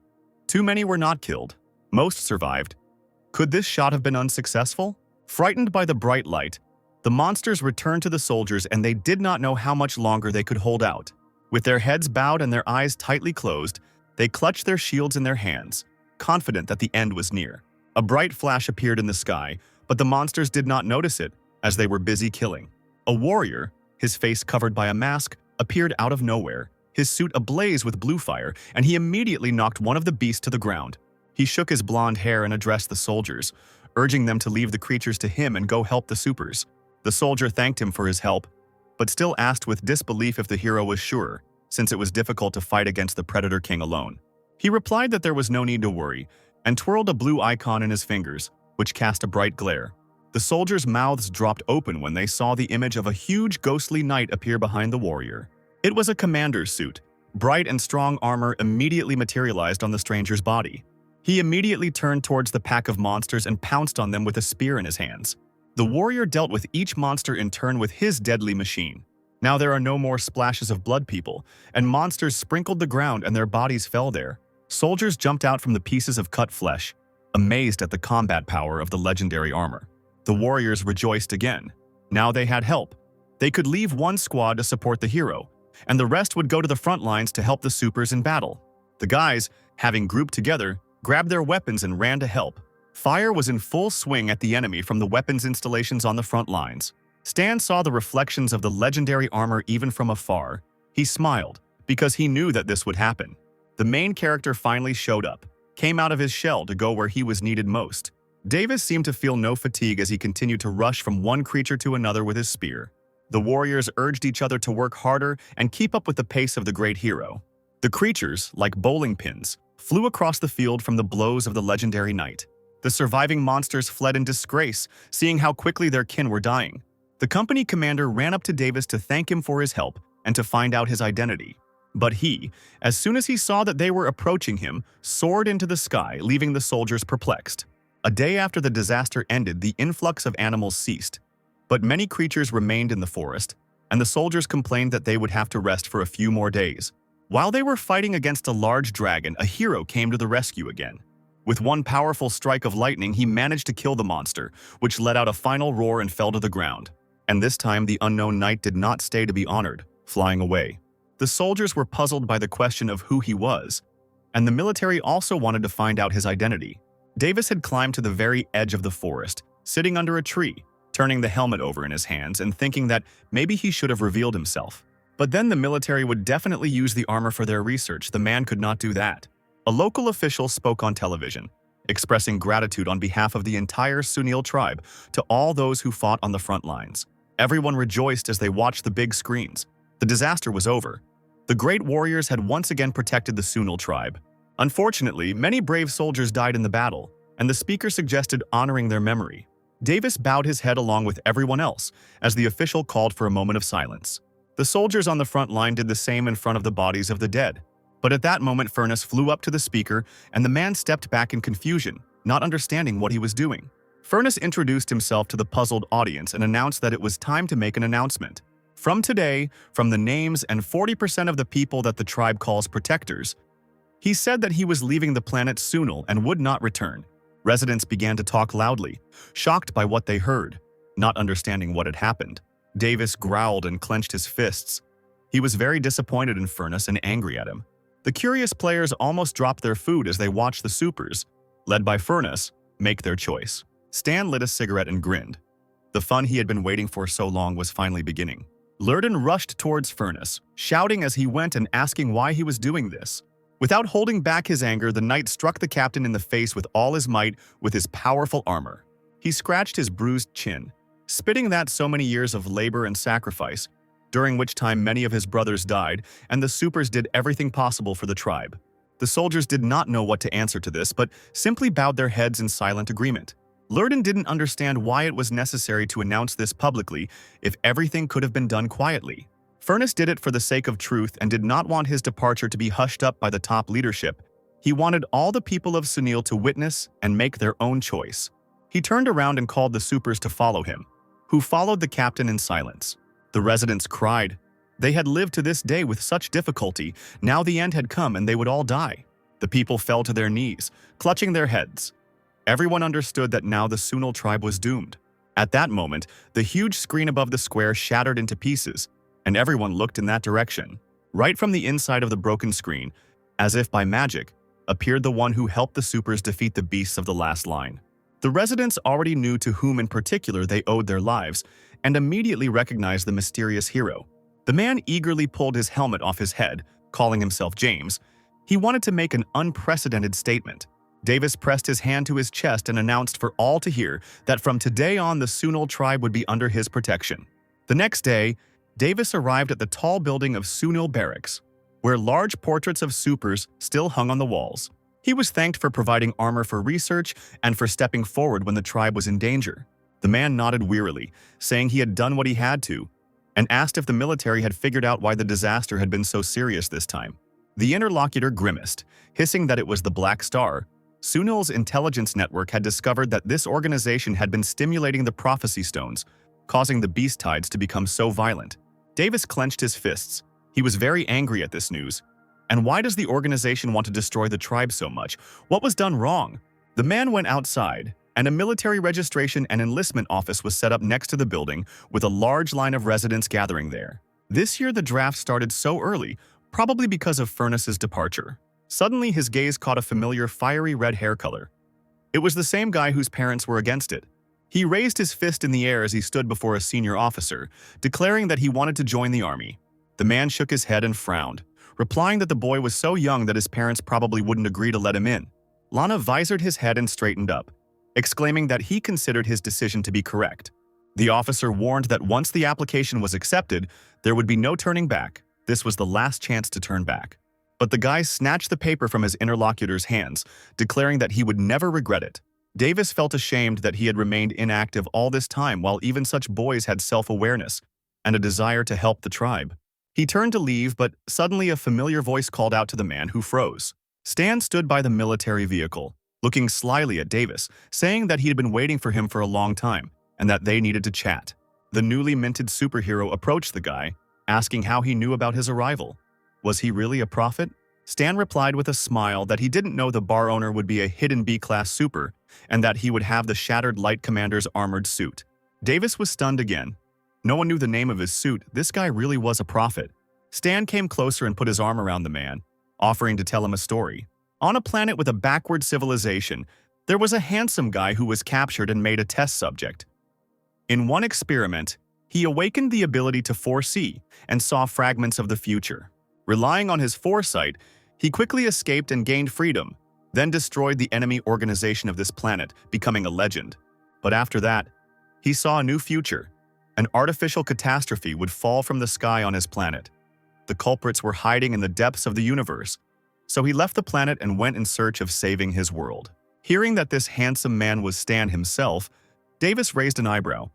too many were not killed. Most survived. Could this shot have been unsuccessful? Frightened by the bright light, The monsters returned to the soldiers and they did not know how much longer they could hold out. With their heads bowed and their eyes tightly closed, they clutched their shields in their hands, confident that the end was near. A bright flash appeared in the sky, but the monsters did not notice it as they were busy killing. A warrior, his face covered by a mask, appeared out of nowhere, his suit ablaze with blue fire, and he immediately knocked one of the beasts to the ground. He shook his blonde hair and addressed the soldiers, urging them to leave the creatures to him and go help the supers. The soldier thanked him for his help, but still asked with disbelief if the hero was sure, since it was difficult to fight against the Predator King alone. He replied that there was no need to worry, and twirled a blue icon in his fingers, which cast a bright glare. The soldiers' mouths dropped open when they saw the image of a huge ghostly knight appear behind the warrior. It was a commander's suit. Bright and strong armor immediately materialized on the stranger's body. He immediately turned towards the pack of monsters and pounced on them with a spear in his hands. The warrior dealt with each monster in turn with his deadly machine. Now there are no more splashes of blood, people, and monsters sprinkled the ground and their bodies fell there. Soldiers jumped out from the pieces of cut flesh, amazed at the combat power of the legendary armor. The warriors rejoiced again. Now they had help. They could leave one squad to support the hero, and the rest would go to the front lines to help the supers in battle. The guys, having grouped together, grabbed their weapons and ran to help. Fire was in full swing at the enemy from the weapons installations on the front lines. Stan saw the reflections of the legendary armor even from afar. He smiled, because he knew that this would happen. The main character finally showed up, came out of his shell to go where he was needed most. Davis seemed to feel no fatigue as he continued to rush from one creature to another with his spear. The warriors urged each other to work harder and keep up with the pace of the great hero. The creatures, like bowling pins, flew across the field from the blows of the legendary knight. The surviving monsters fled in disgrace, seeing how quickly their kin were dying. The company commander ran up to Davis to thank him for his help and to find out his identity. But he, as soon as he saw that they were approaching him, soared into the sky, leaving the soldiers perplexed. A day after the disaster ended, the influx of animals ceased. But many creatures remained in the forest, and the soldiers complained that they would have to rest for a few more days. While they were fighting against a large dragon, a hero came to the rescue again. With one powerful strike of lightning, he managed to kill the monster, which let out a final roar and fell to the ground. And this time, the unknown knight did not stay to be honored, flying away. The soldiers were puzzled by the question of who he was, and the military also wanted to find out his identity. Davis had climbed to the very edge of the forest, sitting under a tree, turning the helmet over in his hands and thinking that maybe he should have revealed himself. But then the military would definitely use the armor for their research. The man could not do that. A local official spoke on television, expressing gratitude on behalf of the entire Sunil tribe to all those who fought on the front lines. Everyone rejoiced as they watched the big screens. The disaster was over. The great warriors had once again protected the Sunil tribe. Unfortunately, many brave soldiers died in the battle, and the speaker suggested honoring their memory. Davis bowed his head along with everyone else as the official called for a moment of silence. The soldiers on the front line did the same in front of the bodies of the dead. But at that moment, Furnace flew up to the speaker, and the man stepped back in confusion, not understanding what he was doing. Furnace introduced himself to the puzzled audience and announced that it was time to make an announcement. From today, from the names and 40% of the people that the tribe calls protectors, he said that he was leaving the planet Sunil and would not return. Residents began to talk loudly, shocked by what they heard, not understanding what had happened. Davis growled and clenched his fists. He was very disappointed in Furnace and angry at him. The curious players almost dropped their food as they watched the supers, led by Furnace, make their choice. Stan lit a cigarette and grinned. The fun he had been waiting for so long was finally beginning. Lurden rushed towards Furnace, shouting as he went and asking why he was doing this. Without holding back his anger, the knight struck the captain in the face with all his might with his powerful armor. He scratched his bruised chin, spitting that so many years of labor and sacrifice, during which time many of his brothers died, and the supers did everything possible for the tribe. The soldiers did not know what to answer to this, but simply bowed their heads in silent agreement. Lurden didn't understand why it was necessary to announce this publicly if everything could have been done quietly. Furnace did it for the sake of truth and did not want his departure to be hushed up by the top leadership. He wanted all the people of Sunil to witness and make their own choice. He turned around and called the supers to follow him, who followed the captain in silence. The residents cried. They had lived to this day with such difficulty. Now the end had come and they would all die. The people fell to their knees, clutching their heads. Everyone understood that now the Sunil tribe was doomed. At that moment, the huge screen above the square shattered into pieces, and everyone looked in that direction. Right from the inside of the broken screen, as if by magic, appeared the one who helped the supers defeat the beasts of the last line. The residents already knew to whom in particular they owed their lives, and immediately recognized the mysterious hero. The man eagerly pulled his helmet off his head, calling himself James. He wanted to make an unprecedented statement. Davis pressed his hand to his chest and announced for all to hear that from today on the Sunol tribe would be under his protection. The next day, Davis arrived at the tall building of Sunil Barracks, where large portraits of supers still hung on the walls. He was thanked for providing armor for research and for stepping forward when the tribe was in danger. The man nodded wearily, saying he had done what he had to, and asked if the military had figured out why the disaster had been so serious this time. The interlocutor grimaced, hissing that it was the Black Star. Sunil's intelligence network had discovered that this organization had been stimulating the prophecy stones, causing the beast tides to become so violent. Davis clenched his fists. He was very angry at this news. And why does the organization want to destroy the tribe so much? What was done wrong? The man went outside, and a military registration and enlistment office was set up next to the building, with a large line of residents gathering there. This year the draft started so early, probably because of Furness's departure. Suddenly his gaze caught a familiar fiery red hair color. It was the same guy whose parents were against it. He raised his fist in the air as he stood before a senior officer, declaring that he wanted to join the army. The man shook his head and frowned, replying that the boy was so young that his parents probably wouldn't agree to let him in. Lana visored his head and straightened up, exclaiming that he considered his decision to be correct. The officer warned that once the application was accepted, there would be no turning back. This was the last chance to turn back. But the guy snatched the paper from his interlocutor's hands, declaring that he would never regret it. Davis felt ashamed that he had remained inactive all this time while even such boys had self-awareness and a desire to help the tribe. He turned to leave, but suddenly a familiar voice called out to the man, who froze. Stan stood by the military vehicle, looking slyly at Davis, saying that he had been waiting for him for a long time and that they needed to chat. The newly minted superhero approached the guy, asking how he knew about his arrival. Was he really a prophet? Stan replied with a smile that he didn't know the bar owner would be a hidden B-class super and that he would have the Shattered Light Commander's armored suit. Davis was stunned again. No one knew the name of his suit. This guy really was a prophet. Stan came closer and put his arm around the man, offering to tell him a story. On a planet with a backward civilization, there was a handsome guy who was captured and made a test subject. In one experiment, he awakened the ability to foresee and saw fragments of the future. Relying on his foresight, he quickly escaped and gained freedom, then destroyed the enemy organization of this planet, becoming a legend. But after that, he saw a new future. An artificial catastrophe would fall from the sky on his planet. The culprits were hiding in the depths of the universe, so he left the planet and went in search of saving his world. Hearing that this handsome man was Stan himself, Davis raised an eyebrow.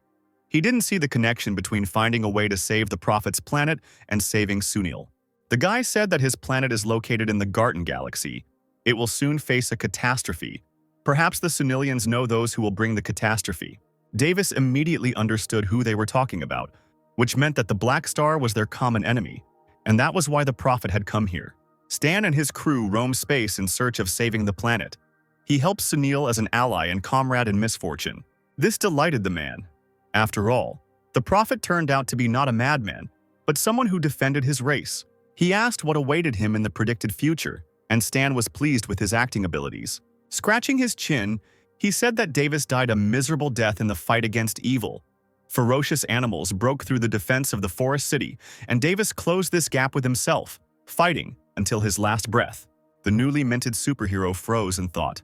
He didn't see the connection between finding a way to save the prophet's planet and saving Sunil. The guy said that his planet is located in the Garten Galaxy. It will soon face a catastrophe. Perhaps the Sunilians know those who will bring the catastrophe. Davis immediately understood who they were talking about, which meant that the Black Star was their common enemy, and that was why the prophet had come here. Stan and his crew roamed space in search of saving the planet. He helped Sunil as an ally and comrade in misfortune. This delighted the man. After all, the prophet turned out to be not a madman, but someone who defended his race. He asked what awaited him in the predicted future, and Stan was pleased with his acting abilities. Scratching his chin, he said that Davis died a miserable death in the fight against evil. Ferocious animals broke through the defense of the forest city, and Davis closed this gap with himself, fighting until his last breath. The newly minted superhero froze and thought,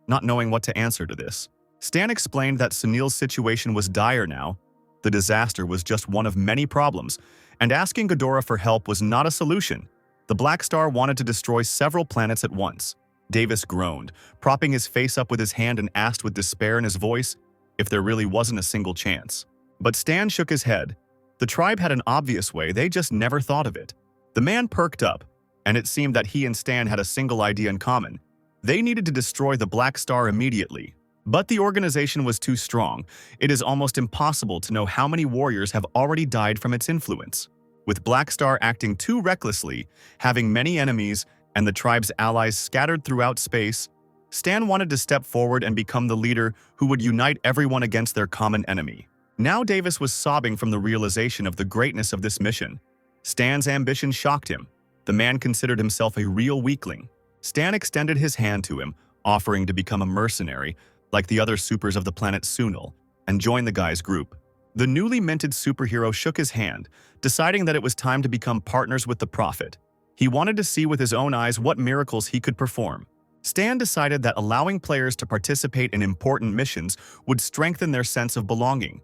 not knowing what to answer to this. Stan explained that Sunil's situation was dire now. The disaster was just one of many problems, and asking Ghidorah for help was not a solution. The Black Star wanted to destroy several planets at once. Davis groaned, propping his face up with his hand, and asked with despair in his voice if there really wasn't a single chance. But Stan shook his head. The tribe had an obvious way, they just never thought of it. The man perked up, and it seemed that he and Stan had a single idea in common. They needed to destroy the Black Star immediately. But the organization was too strong. It is almost impossible to know how many warriors have already died from its influence. With Black Star acting too recklessly, having many enemies, and the tribe's allies scattered throughout space, Stan wanted to step forward and become the leader who would unite everyone against their common enemy. Now Davis was sobbing from the realization of the greatness of this mission. Stan's ambition shocked him. The man considered himself a real weakling. Stan extended his hand to him, offering to become a mercenary, like the other supers of the planet Sunil, and join the guy's group. The newly minted superhero shook his hand, deciding that it was time to become partners with the Prophet. He wanted to see with his own eyes what miracles he could perform. Stan decided that allowing players to participate in important missions would strengthen their sense of belonging.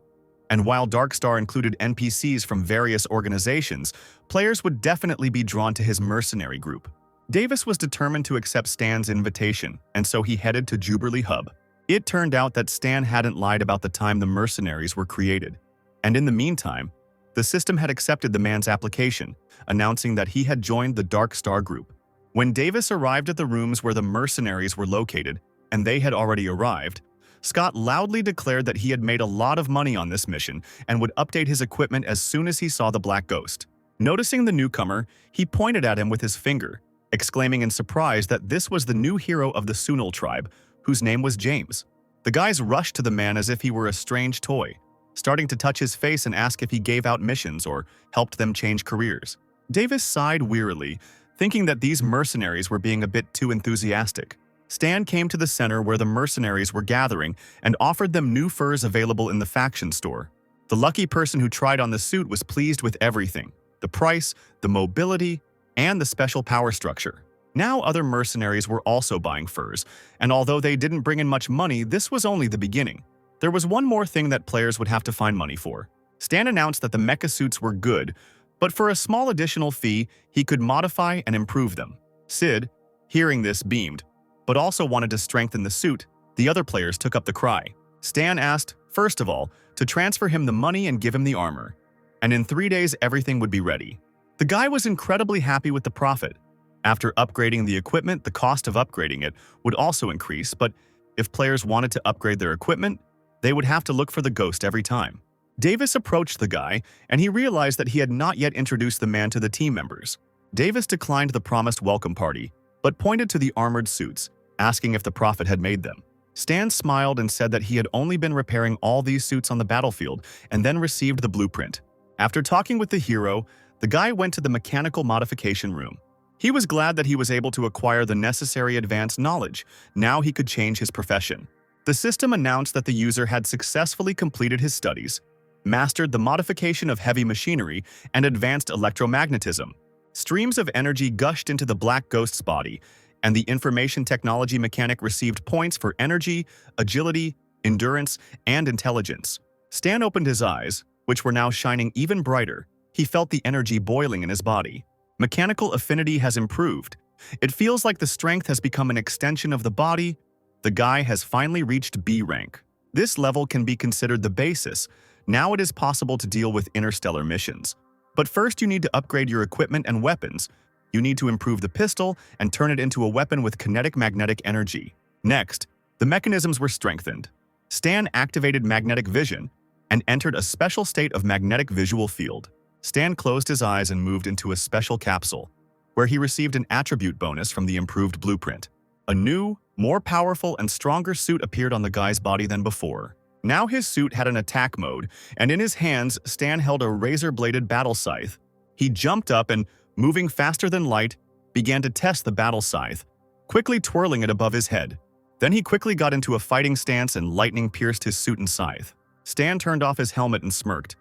And while Darkstar included NPCs from various organizations, players would definitely be drawn to his mercenary group. Davis was determined to accept Stan's invitation, and so he headed to Jubilee Hub. It turned out that Stan hadn't lied about the time the mercenaries were created. And in the meantime, the system had accepted the man's application, announcing that he had joined the Darkstar group. When Davis arrived at the rooms where the mercenaries were located, and they had already arrived, Scott loudly declared that he had made a lot of money on this mission and would update his equipment as soon as he saw the Black Ghost. Noticing the newcomer, he pointed at him with his finger, exclaiming in surprise that this was the new hero of the Sunil tribe, whose name was James. The guys rushed to the man as if he were a strange toy, starting to touch his face and ask if he gave out missions or helped them change careers. Davis sighed wearily, thinking that these mercenaries were being a bit too enthusiastic. Stan came to the center where the mercenaries were gathering and offered them new furs available in the faction store. The lucky person who tried on the suit was pleased with everything: the price, the mobility, and the special power structure. Now other mercenaries were also buying furs, and although they didn't bring in much money, this was only the beginning. There was one more thing that players would have to find money for. Stan announced that the mecha suits were good, but for a small additional fee, he could modify and improve them. Sid, hearing this, beamed, but also wanted to strengthen the suit. The other players took up the cry. Stan asked, first of all, to transfer him the money and give him the armor, and in 3 days everything would be ready. The guy was incredibly happy with the Prophet. After upgrading the equipment, the cost of upgrading it would also increase, but if players wanted to upgrade their equipment, they would have to look for the ghost every time. Davis approached the guy, and he realized that he had not yet introduced the man to the team members. Davis declined the promised welcome party, but pointed to the armored suits, asking if the Prophet had made them. Stan smiled and said that he had only been repairing all these suits on the battlefield and then received the blueprint. After talking with the hero, the guy went to the mechanical modification room. He was glad that he was able to acquire the necessary advanced knowledge. Now he could change his profession. The system announced that the user had successfully completed his studies, mastered the modification of heavy machinery, and advanced electromagnetism. Streams of energy gushed into the Black Ghost's body, and the information technology mechanic received points for energy, agility, endurance, and intelligence. Stan opened his eyes, which were now shining even brighter. He felt the energy boiling in his body. Mechanical affinity has improved. It feels like the strength has become an extension of the body. The guy has finally reached B rank. This level can be considered the basis. Now it is possible to deal with interstellar missions. But first you need to upgrade your equipment and weapons. You need to improve the pistol and turn it into a weapon with kinetic magnetic energy. Next, the mechanisms were strengthened. Stan activated magnetic vision and entered a special state of magnetic visual field. Stan closed his eyes and moved into a special capsule, where he received an attribute bonus from the improved blueprint. A new, more powerful and stronger suit appeared on the guy's body than before. Now his suit had an attack mode, and in his hands, Stan held a razor-bladed battle scythe. He jumped up and, moving faster than light, began to test the battle scythe, quickly twirling it above his head. Then he quickly got into a fighting stance and lightning pierced his suit and scythe. Stan turned off his helmet and smirked.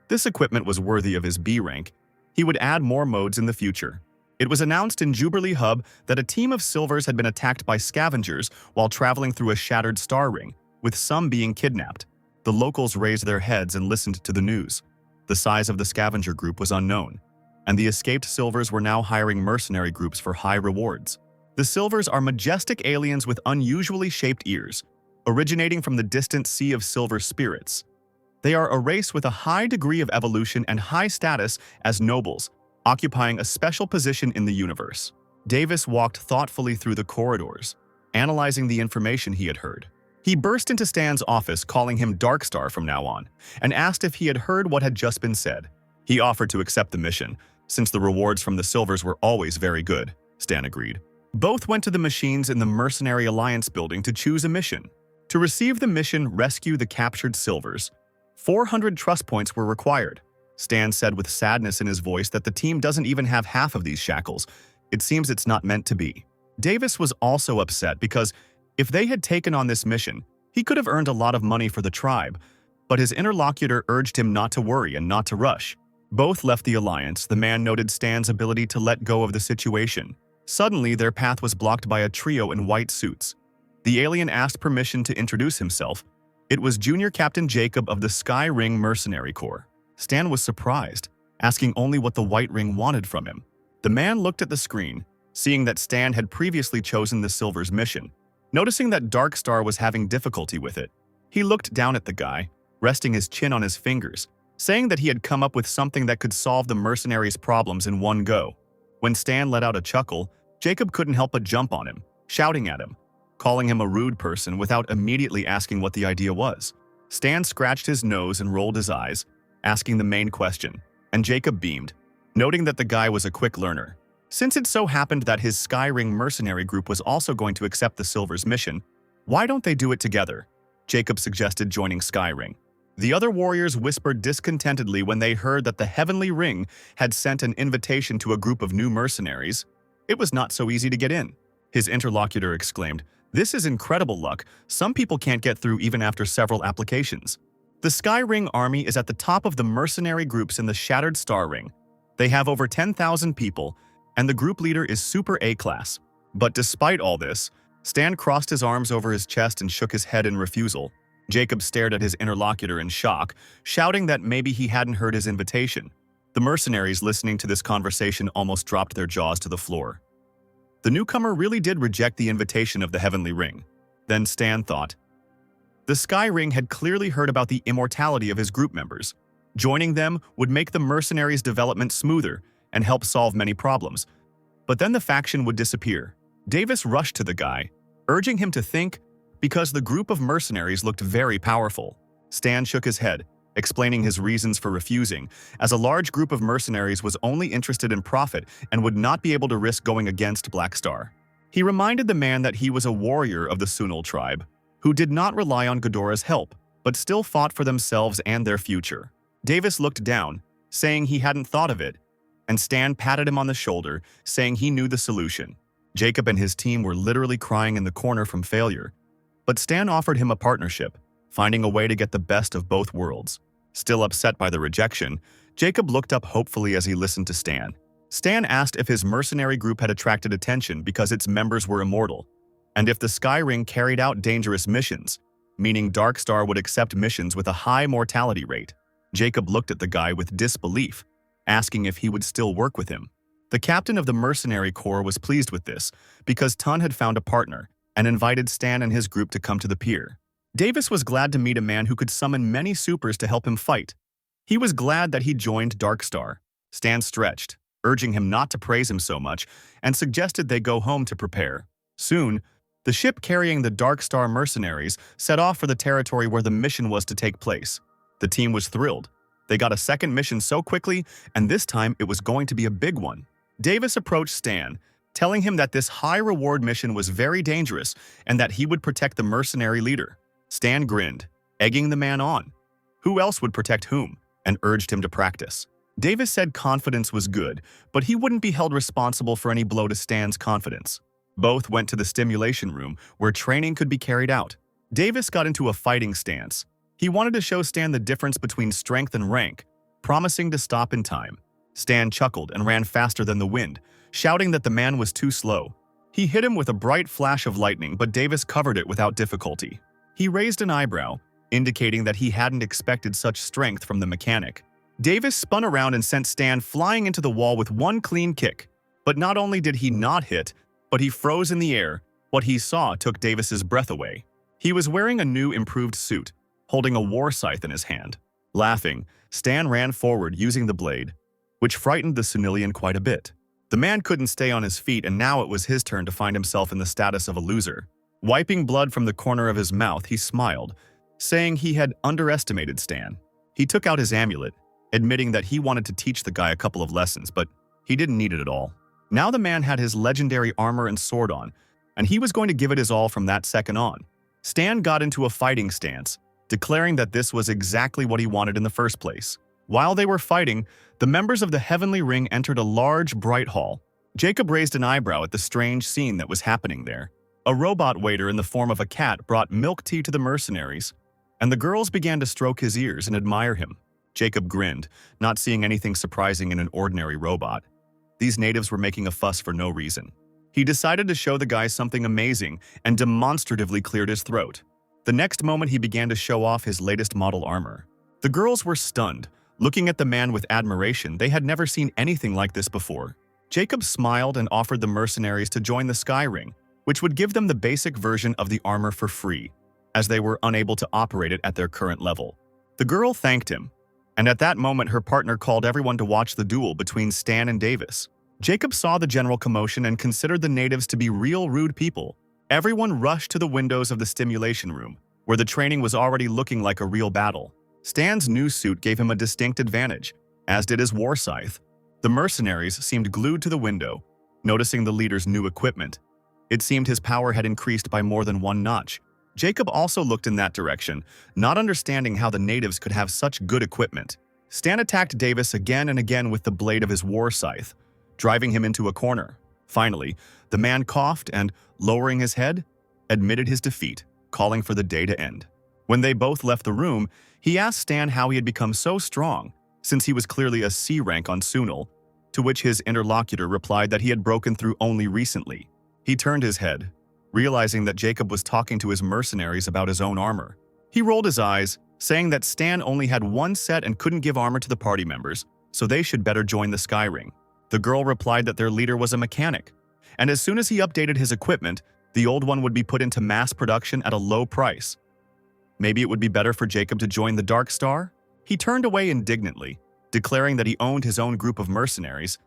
This equipment was worthy of his B rank. He would add more modes in the future. It was announced in Jubilee Hub that a team of Silvers had been attacked by scavengers while traveling through a shattered star ring, with some being kidnapped. The locals raised their heads and listened to the news. The size of the scavenger group was unknown, and the escaped Silvers were now hiring mercenary groups for high rewards. The Silvers are majestic aliens with unusually shaped ears, originating from the distant sea of silver spirits. They are a race with a high degree of evolution and high status as nobles, occupying a special position in the universe. Davis walked thoughtfully through the corridors, analyzing the information he had heard. He burst into Stan's office, calling him Darkstar from now on, and asked if he had heard what had just been said. He offered to accept the mission, since the rewards from the Silvers were always very good. Stan agreed. Both went to the machines in the Mercenary Alliance building to choose a mission. To receive the mission Rescue the Captured Silvers, 400 trust points were required. Stan said with sadness in his voice that the team doesn't even have half of these shackles. It seems it's not meant to be. Davis was also upset because if they had taken on this mission, he could have earned a lot of money for the tribe, but his interlocutor urged him not to worry and not to rush. Both left the alliance. The man noted Stan's ability to let go of the situation. Suddenly, their path was blocked by a trio in white suits. The alien asked permission to introduce himself. It was Junior Captain Jacob of the Sky Ring Mercenary Corps. Stan was surprised, asking only what the White Ring wanted from him. The man looked at the screen, seeing that Stan had previously chosen the Silver's mission. Noticing that Darkstar was having difficulty with it, he looked down at the guy, resting his chin on his fingers, saying that he had come up with something that could solve the mercenaries' problems in one go. When Stan let out a chuckle, Jacob couldn't help but jump on him, shouting at him, calling him a rude person without immediately asking what the idea was. Stan scratched his nose and rolled his eyes, asking the main question, and Jacob beamed, noting that the guy was a quick learner. Since it so happened that his Sky Ring mercenary group was also going to accept the Silver's mission, why don't they do it together? Jacob suggested joining Sky Ring. The other warriors whispered discontentedly when they heard that the Heavenly Ring had sent an invitation to a group of new mercenaries. It was not so easy to get in. His interlocutor exclaimed, "This is incredible luck. Some people can't get through even after several applications." The Sky Ring army is at the top of the mercenary groups in the Shattered Star Ring. They have over 10,000 people, and the group leader is Super A-class. But despite all this, Stan crossed his arms over his chest and shook his head in refusal. Jacob stared at his interlocutor in shock, shouting that maybe he hadn't heard his invitation. The mercenaries listening to this conversation almost dropped their jaws to the floor. The newcomer really did reject the invitation of the Heavenly Ring. Then Stan thought. The Sky Ring had clearly heard about the immortality of his group members. Joining them would make the mercenaries' development smoother and help solve many problems. But then the faction would disappear. Davis rushed to the guy, urging him to think, because the group of mercenaries looked very powerful. Stan shook his head, explaining his reasons for refusing, as a large group of mercenaries was only interested in profit and would not be able to risk going against Black Star. He reminded the man that he was a warrior of the Sunul tribe, who did not rely on Ghidorah's help, but still fought for themselves and their future. Davis looked down, saying he hadn't thought of it, and Stan patted him on the shoulder, saying he knew the solution. Jacob and his team were literally crying in the corner from failure, but Stan offered him a partnership, finding a way to get the best of both worlds. Still upset by the rejection, Jacob looked up hopefully as he listened to Stan. Stan asked if his mercenary group had attracted attention because its members were immortal, and if the Sky Ring carried out dangerous missions, meaning Darkstar would accept missions with a high mortality rate. Jacob looked at the guy with disbelief, asking if he would still work with him. The captain of the Mercenary Corps was pleased with this because Tun had found a partner and invited Stan and his group to come to the pier. Davis was glad to meet a man who could summon many supers to help him fight. He was glad that he joined Darkstar. Stan stretched, urging him not to praise him so much, and suggested they go home to prepare. Soon, the ship carrying the Darkstar mercenaries set off for the territory where the mission was to take place. The team was thrilled. They got a second mission so quickly, and this time it was going to be a big one. Davis approached Stan, telling him that this high-reward mission was very dangerous and that he would protect the mercenary leader. Stan grinned, egging the man on. Who else would protect whom, and urged him to practice. Davis said confidence was good, but he wouldn't be held responsible for any blow to Stan's confidence. Both went to the stimulation room, where training could be carried out. Davis got into a fighting stance. He wanted to show Stan the difference between strength and rank, promising to stop in time. Stan chuckled and ran faster than the wind, shouting that the man was too slow. He hit him with a bright flash of lightning, but Davis covered it without difficulty. He raised an eyebrow, indicating that he hadn't expected such strength from the mechanic. Davis spun around and sent Stan flying into the wall with one clean kick. But not only did he not hit, but he froze in the air. What he saw took Davis's breath away. He was wearing a new improved suit, holding a war scythe in his hand. Laughing, Stan ran forward using the blade, which frightened the Sunilian quite a bit. The man couldn't stay on his feet, and now it was his turn to find himself in the status of a loser. Wiping blood from the corner of his mouth, he smiled, saying he had underestimated Stan. He took out his amulet, admitting that he wanted to teach the guy a couple of lessons, but he didn't need it at all. Now the man had his legendary armor and sword on, and he was going to give it his all from that second on. Stan got into a fighting stance, declaring that this was exactly what he wanted in the first place. While they were fighting, the members of the Heavenly Ring entered a large, bright hall. Jacob raised an eyebrow at the strange scene that was happening there. A robot waiter in the form of a cat brought milk tea to the mercenaries, and the girls began to stroke his ears and admire him. Jacob grinned, not seeing anything surprising in an ordinary robot. These natives were making a fuss for no reason. He decided to show the guys something amazing and demonstratively cleared his throat. The next moment he began to show off his latest model armor. The girls were stunned, looking at the man with admiration. They had never seen anything like this before. Jacob smiled and offered the mercenaries to join the Sky Ring, which would give them the basic version of the armor for free, as they were unable to operate it at their current level. The girl thanked him, and at that moment her partner called everyone to watch the duel between Stan and Davis. Jacob saw the general commotion and considered the natives to be real rude people. Everyone rushed to the windows of the stimulation room, where the training was already looking like a real battle. Stan's new suit gave him a distinct advantage, as did his war scythe. The mercenaries seemed glued to the window, noticing the leader's new equipment. It seemed his power had increased by more than one notch. Jacob also looked in that direction, not understanding how the natives could have such good equipment. Stan attacked Davis again and again with the blade of his war scythe, driving him into a corner. Finally, the man coughed and, lowering his head, admitted his defeat, calling for the day to end. When they both left the room, he asked Stan how he had become so strong, since he was clearly a C rank on Sunil, to which his interlocutor replied that he had broken through only recently. He turned his head, realizing that Jacob was talking to his mercenaries about his own armor. He rolled his eyes, saying that Stan only had one set and couldn't give armor to the party members, so they should better join the Sky Ring. The girl replied that their leader was a mechanic, and as soon as he updated his equipment, the old one would be put into mass production at a low price. Maybe it would be better for Jacob to join the Dark Star? He turned away indignantly, declaring that he owned his own group of mercenaries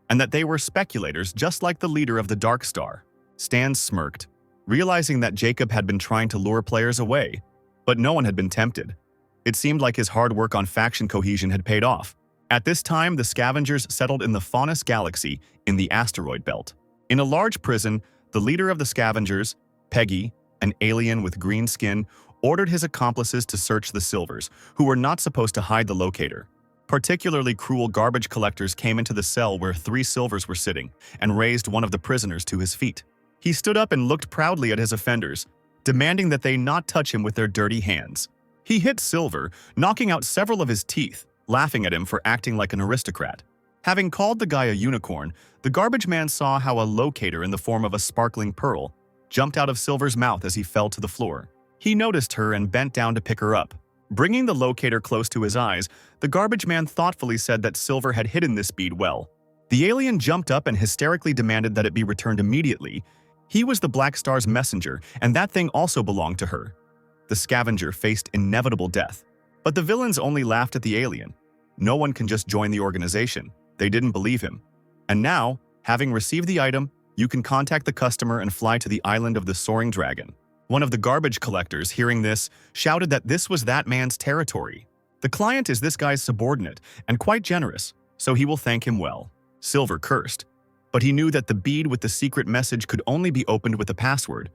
and that they were speculators just like the leader of the Dark Star. Stan smirked, realizing that Jacob had been trying to lure players away, but no one had been tempted. It seemed like his hard work on faction cohesion had paid off. At this time, the scavengers settled in the Faunus Galaxy in the asteroid belt. In a large prison, the leader of the scavengers, Peggy, an alien with green skin, ordered his accomplices to search the Silvers, who were not supposed to hide the locator. Particularly cruel garbage collectors came into the cell where 3 Silvers were sitting and raised one of the prisoners to his feet. He stood up and looked proudly at his offenders, demanding that they not touch him with their dirty hands. He hit Silver, knocking out several of his teeth, laughing at him for acting like an aristocrat. Having called the guy a unicorn, the garbage man saw how a locator in the form of a sparkling pearl jumped out of Silver's mouth as he fell to the floor. He noticed her and bent down to pick her up. Bringing the locator close to his eyes, the garbage man thoughtfully said that Silver had hidden this bead well. The alien jumped up and hysterically demanded that it be returned immediately. He was the Black Star's messenger, and that thing also belonged to her. The scavenger faced inevitable death. But the villains only laughed at the alien. No one can just join the organization. They didn't believe him. And now, having received the item, you can contact the customer and fly to the island of the Soaring Dragon. One of the garbage collectors, hearing this, shouted that this was that man's territory. The client is this guy's subordinate and quite generous, so he will thank him well. Silver cursed, but he knew that the bead with the secret message could only be opened with a password.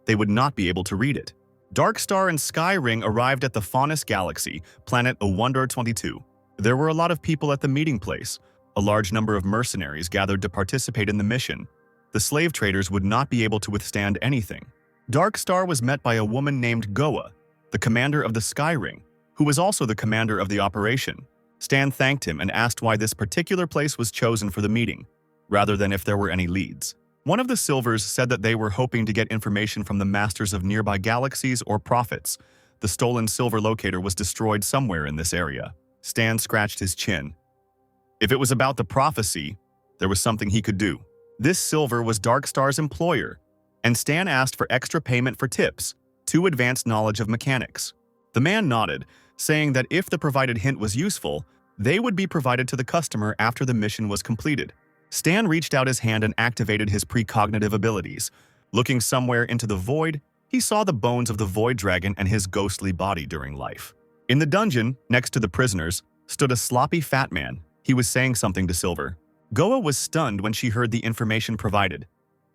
They would not be able to read it. Dark Star and Sky Ring arrived at the Faunus Galaxy, planet Awonder 22. There were a lot of people at the meeting place. A large number of mercenaries gathered to participate in the mission. The slave traders would not be able to withstand anything. Dark Star was met by a woman named Goa, the commander of the Sky Ring, who was also the commander of the operation. Stan thanked him and asked why this particular place was chosen for the meeting, rather than if there were any leads. One of the Silvers said that they were hoping to get information from the masters of nearby galaxies or prophets. The stolen silver locator was destroyed somewhere in this area. Stan scratched his chin. If it was about the prophecy, there was something he could do. This Silver was Dark Star's employer, and Stan asked for extra payment for tips, 2 advanced knowledge of mechanics. The man nodded, saying that if the provided hint was useful, they would be provided to the customer after the mission was completed. Stan reached out his hand and activated his precognitive abilities. Looking somewhere into the void, he saw the bones of the Void Dragon and his ghostly body during life. In the dungeon, next to the prisoners, stood a sloppy fat man. He was saying something to Silver. Goa was stunned when she heard the information provided,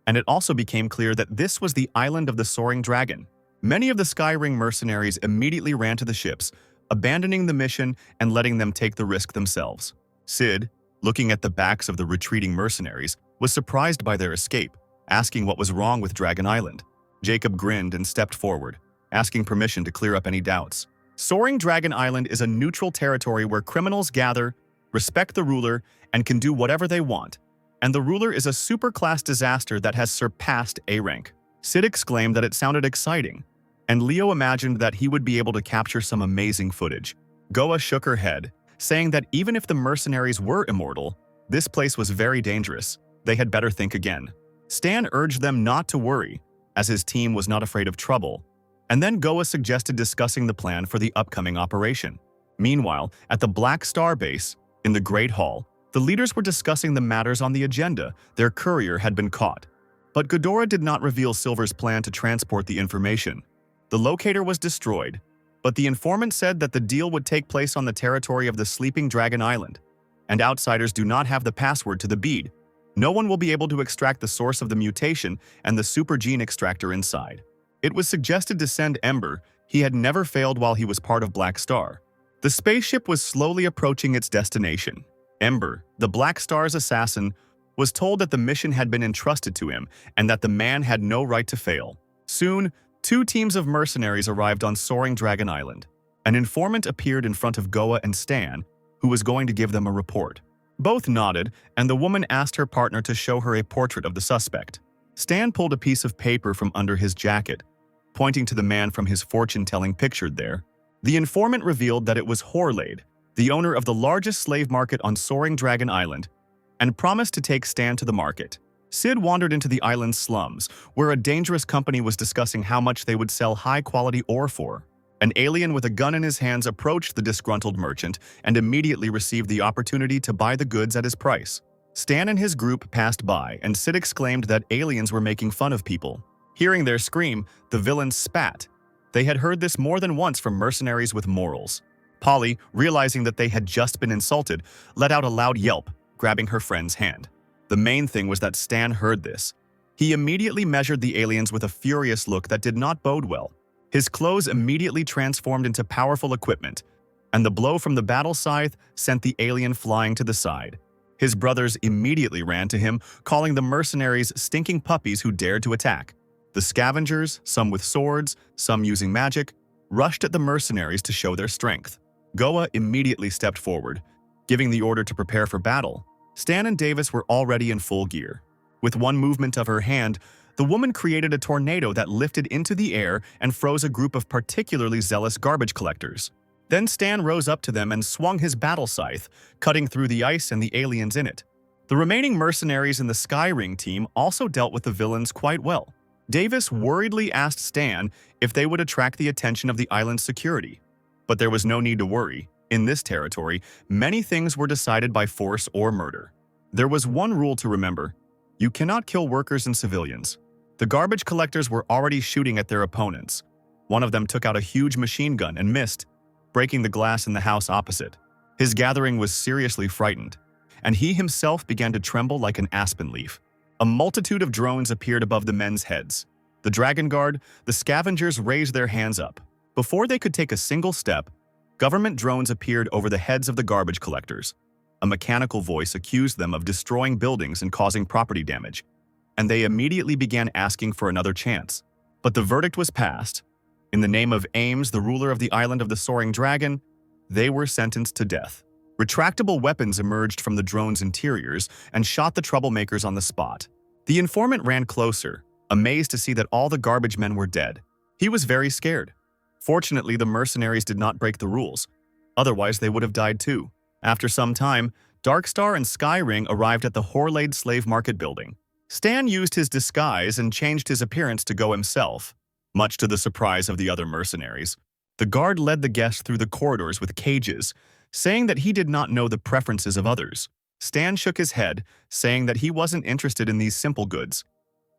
and it also became clear that this was the island of the Soaring Dragon. Many of the Skyring mercenaries immediately ran to the ships, abandoning the mission and letting them take the risk themselves. Sid, looking at the backs of the retreating mercenaries, was surprised by their escape, asking what was wrong with Dragon Island. Jacob grinned and stepped forward, asking permission to clear up any doubts. Soaring Dragon Island is a neutral territory where criminals gather, respect the ruler, and can do whatever they want. And the ruler is a super-class disaster that has surpassed A rank. Sid exclaimed that it sounded exciting, and Leo imagined that he would be able to capture some amazing footage. Goa shook her head, saying that even if the mercenaries were immortal, this place was very dangerous. They had better think again. Stan urged them not to worry, as his team was not afraid of trouble, and then Goa suggested discussing the plan for the upcoming operation. Meanwhile, at the Black Star base, in the Great Hall, the leaders were discussing the matters on the agenda. Their courier had been caught. But Ghidorah did not reveal Silver's plan to transport the information. The locator was destroyed, but the informant said that the deal would take place on the territory of the Sleeping Dragon Island, and outsiders do not have the password to the bead. No one will be able to extract the source of the mutation and the super gene extractor inside. It was suggested to send Ember. He had never failed while he was part of Black Star. The spaceship was slowly approaching its destination. Ember, the Black Star's assassin, was told that the mission had been entrusted to him and that the man had no right to fail. Soon, 2 teams of mercenaries arrived on Soaring Dragon Island. An informant appeared in front of Goa and Stan, who was going to give them a report. Both nodded, and the woman asked her partner to show her a portrait of the suspect. Stan pulled a piece of paper from under his jacket, pointing to the man from his fortune-telling pictured there. The informant revealed that it was Horlade, the owner of the largest slave market on Soaring Dragon Island, and promised to take Stan to the market. Sid wandered into the island's slums, where a dangerous company was discussing how much they would sell high-quality ore for. An alien with a gun in his hands approached the disgruntled merchant and immediately received the opportunity to buy the goods at his price. Stan and his group passed by, and Sid exclaimed that aliens were making fun of people. Hearing their scream, the villains spat. They had heard this more than once from mercenaries with morals. Polly, realizing that they had just been insulted, let out a loud yelp, grabbing her friend's hand. The main thing was that Stan heard this. He immediately measured the aliens with a furious look that did not bode well. His clothes immediately transformed into powerful equipment, and the blow from the battle scythe sent the alien flying to the side. His brothers immediately ran to him, calling the mercenaries stinking puppies who dared to attack. The scavengers, some with swords, some using magic, rushed at the mercenaries to show their strength. Goa immediately stepped forward, giving the order to prepare for battle. Stan and Davis were already in full gear. With one movement of her hand, the woman created a tornado that lifted into the air and froze a group of particularly zealous garbage collectors. Then Stan rose up to them and swung his battle scythe, cutting through the ice and the aliens in it. The remaining mercenaries in the Skyring team also dealt with the villains quite well. Davis worriedly asked Stan if they would attract the attention of the island's security. But there was no need to worry. In this territory, many things were decided by force or murder. There was one rule to remember: you cannot kill workers and civilians. The garbage collectors were already shooting at their opponents. One of them took out a huge machine gun and missed, breaking the glass in the house opposite. His gathering was seriously frightened, and he himself began to tremble like an aspen leaf. A multitude of drones appeared above the men's heads. The Dragon Guard, the scavengers raised their hands up. Before they could take a single step, government drones appeared over the heads of the garbage collectors. A mechanical voice accused them of destroying buildings and causing property damage, and they immediately began asking for another chance. But the verdict was passed. In the name of Ames, the ruler of the island of the Soaring Dragon, they were sentenced to death. Retractable weapons emerged from the drone's interiors and shot the troublemakers on the spot. The informant ran closer, amazed to see that all the garbage men were dead. He was very scared. Fortunately, the mercenaries did not break the rules. Otherwise, they would have died too. After some time, Darkstar and Skyring arrived at the Horlade slave market building. Stan used his disguise and changed his appearance to go himself, much to the surprise of the other mercenaries. The guard led the guests through the corridors with cages, saying that he did not know the preferences of others. Stan shook his head, saying that he wasn't interested in these simple goods.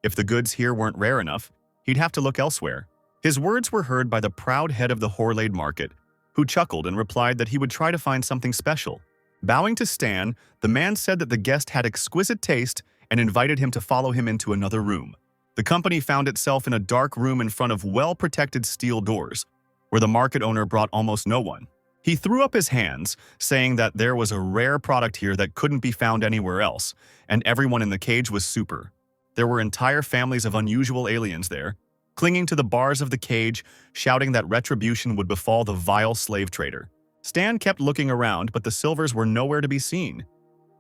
If the goods here weren't rare enough, he'd have to look elsewhere. His words were heard by the proud head of the Horlade market, who chuckled and replied that he would try to find something special. Bowing to Stan, the man said that the guest had exquisite taste and invited him to follow him into another room. The company found itself in a dark room in front of well-protected steel doors, where the market owner brought almost no one. He threw up his hands, saying that there was a rare product here that couldn't be found anywhere else, and everyone in the cage was super. There were entire families of unusual aliens there, clinging to the bars of the cage, shouting that retribution would befall the vile slave trader. Stan kept looking around, but the silvers were nowhere to be seen.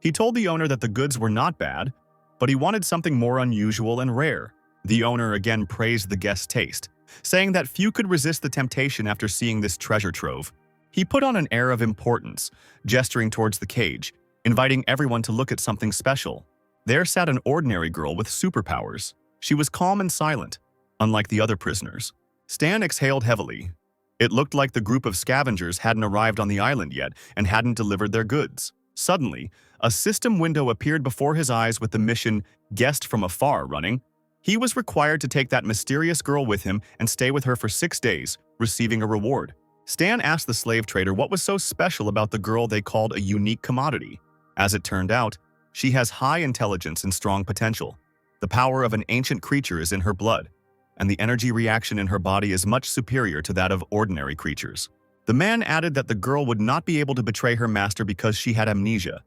He told the owner that the goods were not bad, but he wanted something more unusual and rare. The owner again praised the guest's taste, saying that few could resist the temptation after seeing this treasure trove. He put on an air of importance, gesturing towards the cage, inviting everyone to look at something special. There sat an ordinary girl with superpowers. She was calm and silent, unlike the other prisoners. Stan exhaled heavily. It looked like the group of scavengers hadn't arrived on the island yet and hadn't delivered their goods. Suddenly, a system window appeared before his eyes with the mission "Guest from Afar" running. He was required to take that mysterious girl with him and stay with her for 6 days, receiving a reward. Stan asked the slave trader what was so special about the girl they called a unique commodity. As it turned out, she has high intelligence and strong potential. The power of an ancient creature is in her blood, and the energy reaction in her body is much superior to that of ordinary creatures. The man added that the girl would not be able to betray her master because she had amnesia,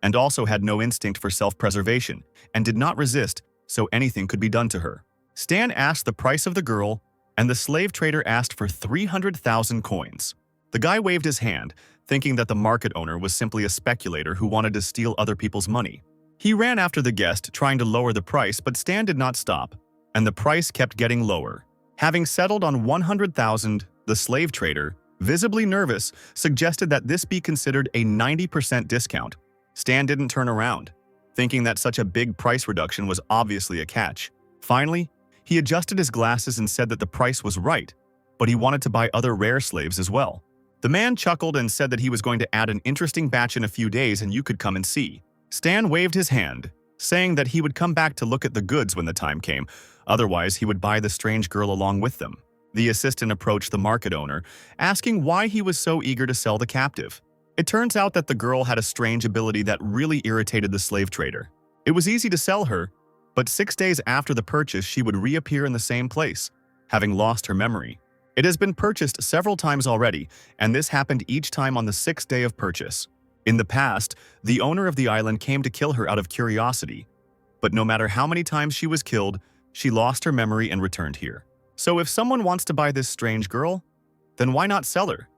and also had no instinct for self-preservation, and did not resist, so anything could be done to her. Stan asked the price of the girl, and the slave trader asked for 300,000 coins. The guy waved his hand, thinking that the market owner was simply a speculator who wanted to steal other people's money. He ran after the guest, trying to lower the price, but Stan did not stop, and the price kept getting lower. Having settled on 100,000, the slave trader, visibly nervous, suggested that this be considered a 90% discount. Stan didn't turn around, thinking that such a big price reduction was obviously a catch. Finally, he adjusted his glasses and said that the price was right, but he wanted to buy other rare slaves as well. The man chuckled and said that he was going to add an interesting batch in a few days and you could come and see. Stan waved his hand, saying that he would come back to look at the goods when the time came, otherwise he would buy the strange girl along with them. The assistant approached the market owner, asking why he was so eager to sell the captive. It turns out that the girl had a strange ability that really irritated the slave trader. It was easy to sell her, but 6 days after the purchase she would reappear in the same place, having lost her memory. It has been purchased several times already, and this happened each time on the 6th day of purchase. In the past, the owner of the island came to kill her out of curiosity, but no matter how many times she was killed, she lost her memory and returned here. So if someone wants to buy this strange girl, then why not sell her?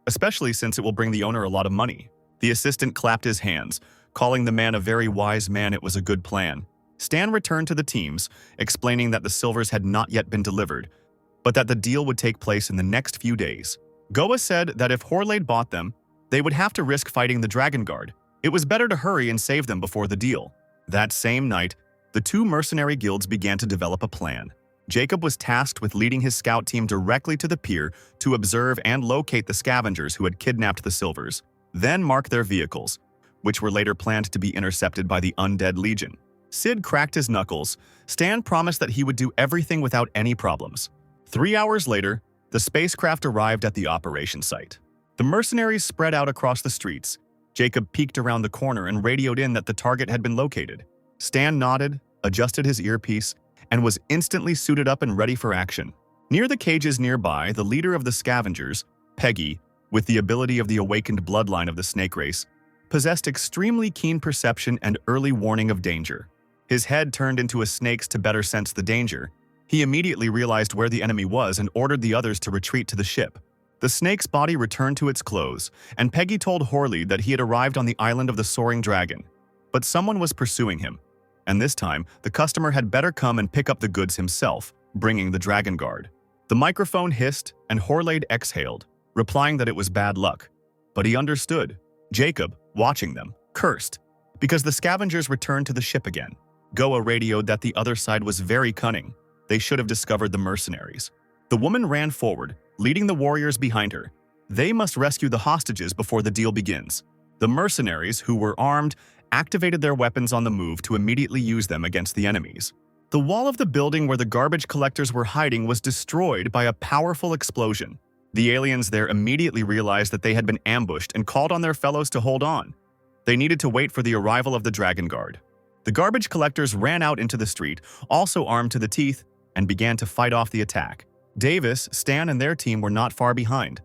Especially since it will bring the owner a lot of money. The assistant clapped his hands, calling the man a very wise man. It was a good plan. Stan returned to the teams, explaining that the silvers had not yet been delivered, but that the deal would take place in the next few days. Goa said that if Horlade bought them, they would have to risk fighting the Dragon Guard. It was better to hurry and save them before the deal. That same night, the two mercenary guilds began to develop a plan. Jacob was tasked with leading his scout team directly to the pier to observe and locate the scavengers who had kidnapped the silvers, then mark their vehicles, which were later planned to be intercepted by the Undead Legion. Sid cracked his knuckles. Stan promised that he would do everything without any problems. 3 hours later, the spacecraft arrived at the operation site. The mercenaries spread out across the streets. Jacob peeked around the corner and radioed in that the target had been located. Stan nodded, adjusted his earpiece, and was instantly suited up and ready for action. Near the cages nearby, the leader of the scavengers, Peggy, with the ability of the awakened bloodline of the snake race, possessed extremely keen perception and early warning of danger. His head turned into a snake's to better sense the danger. He immediately realized where the enemy was and ordered the others to retreat to the ship. The snake's body returned to its clothes, and Peggy told Horley that he had arrived on the island of the Soaring Dragon. But someone was pursuing him, and this time, the customer had better come and pick up the goods himself, bringing the Dragon Guard. The microphone hissed, and Horlade exhaled, replying that it was bad luck. But he understood. Jacob, watching them, cursed, because the scavengers returned to the ship again. Goa radioed that the other side was very cunning. They should have discovered the mercenaries. The woman ran forward, leading the warriors behind her. They must rescue the hostages before the deal begins. The mercenaries, who were armed, activated their weapons on the move to immediately use them against the enemies. The wall of the building where the garbage collectors were hiding was destroyed by a powerful explosion. The aliens there immediately realized that they had been ambushed and called on their fellows to hold on. They needed to wait for the arrival of the Dragon Guard. The garbage collectors ran out into the street, also armed to the teeth, and began to fight off the attack. Davis, Stan, and their team were not far behind.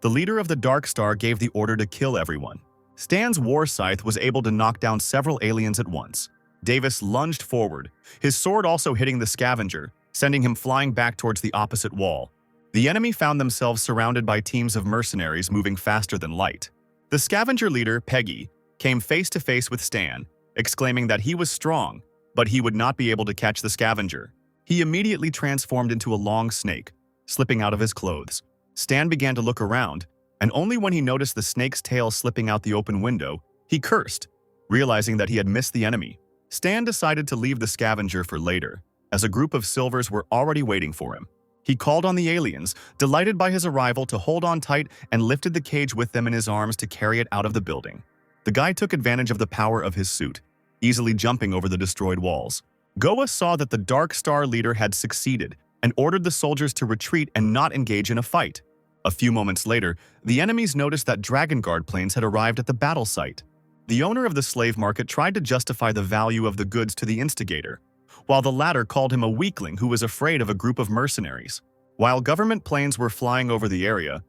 The leader of the Dark Star gave the order to kill everyone. Stan's war scythe was able to knock down several aliens at once. Davis lunged forward, his sword also hitting the scavenger, sending him flying back towards the opposite wall. The enemy found themselves surrounded by teams of mercenaries moving faster than light. The scavenger leader, Peggy, came face to face with Stan, exclaiming that he was strong, but he would not be able to catch the scavenger. He immediately transformed into a long snake, slipping out of his clothes. Stan began to look around, and only when he noticed the snake's tail slipping out the open window, he cursed, realizing that he had missed the enemy. Stan decided to leave the scavenger for later, as a group of silvers were already waiting for him. He called on the aliens, delighted by his arrival, to hold on tight and lifted the cage with them in his arms to carry it out of the building. The guy took advantage of the power of his suit, easily jumping over the destroyed walls. Goa saw that the Dark Star leader had succeeded and ordered the soldiers to retreat and not engage in a fight. A few moments later, the enemies noticed that Dragon Guard planes had arrived at the battle site. The owner of the slave market tried to justify the value of the goods to the instigator, while the latter called him a weakling who was afraid of a group of mercenaries. While government planes were flying over the area,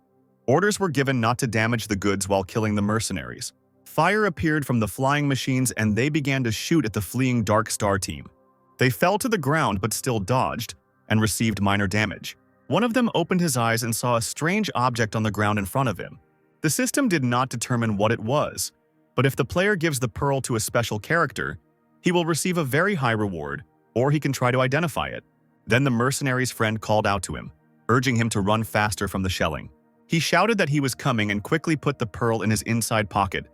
orders were given not to damage the goods while killing the mercenaries. Fire appeared from the flying machines and they began to shoot at the fleeing Dark Star team. They fell to the ground but still dodged and received minor damage. One of them opened his eyes and saw a strange object on the ground in front of him. The system did not determine what it was, but if the player gives the pearl to a special character, he will receive a very high reward, or he can try to identify it. Then the mercenary's friend called out to him, urging him to run faster from the shelling. He shouted that he was coming and quickly put the pearl in his inside pocket,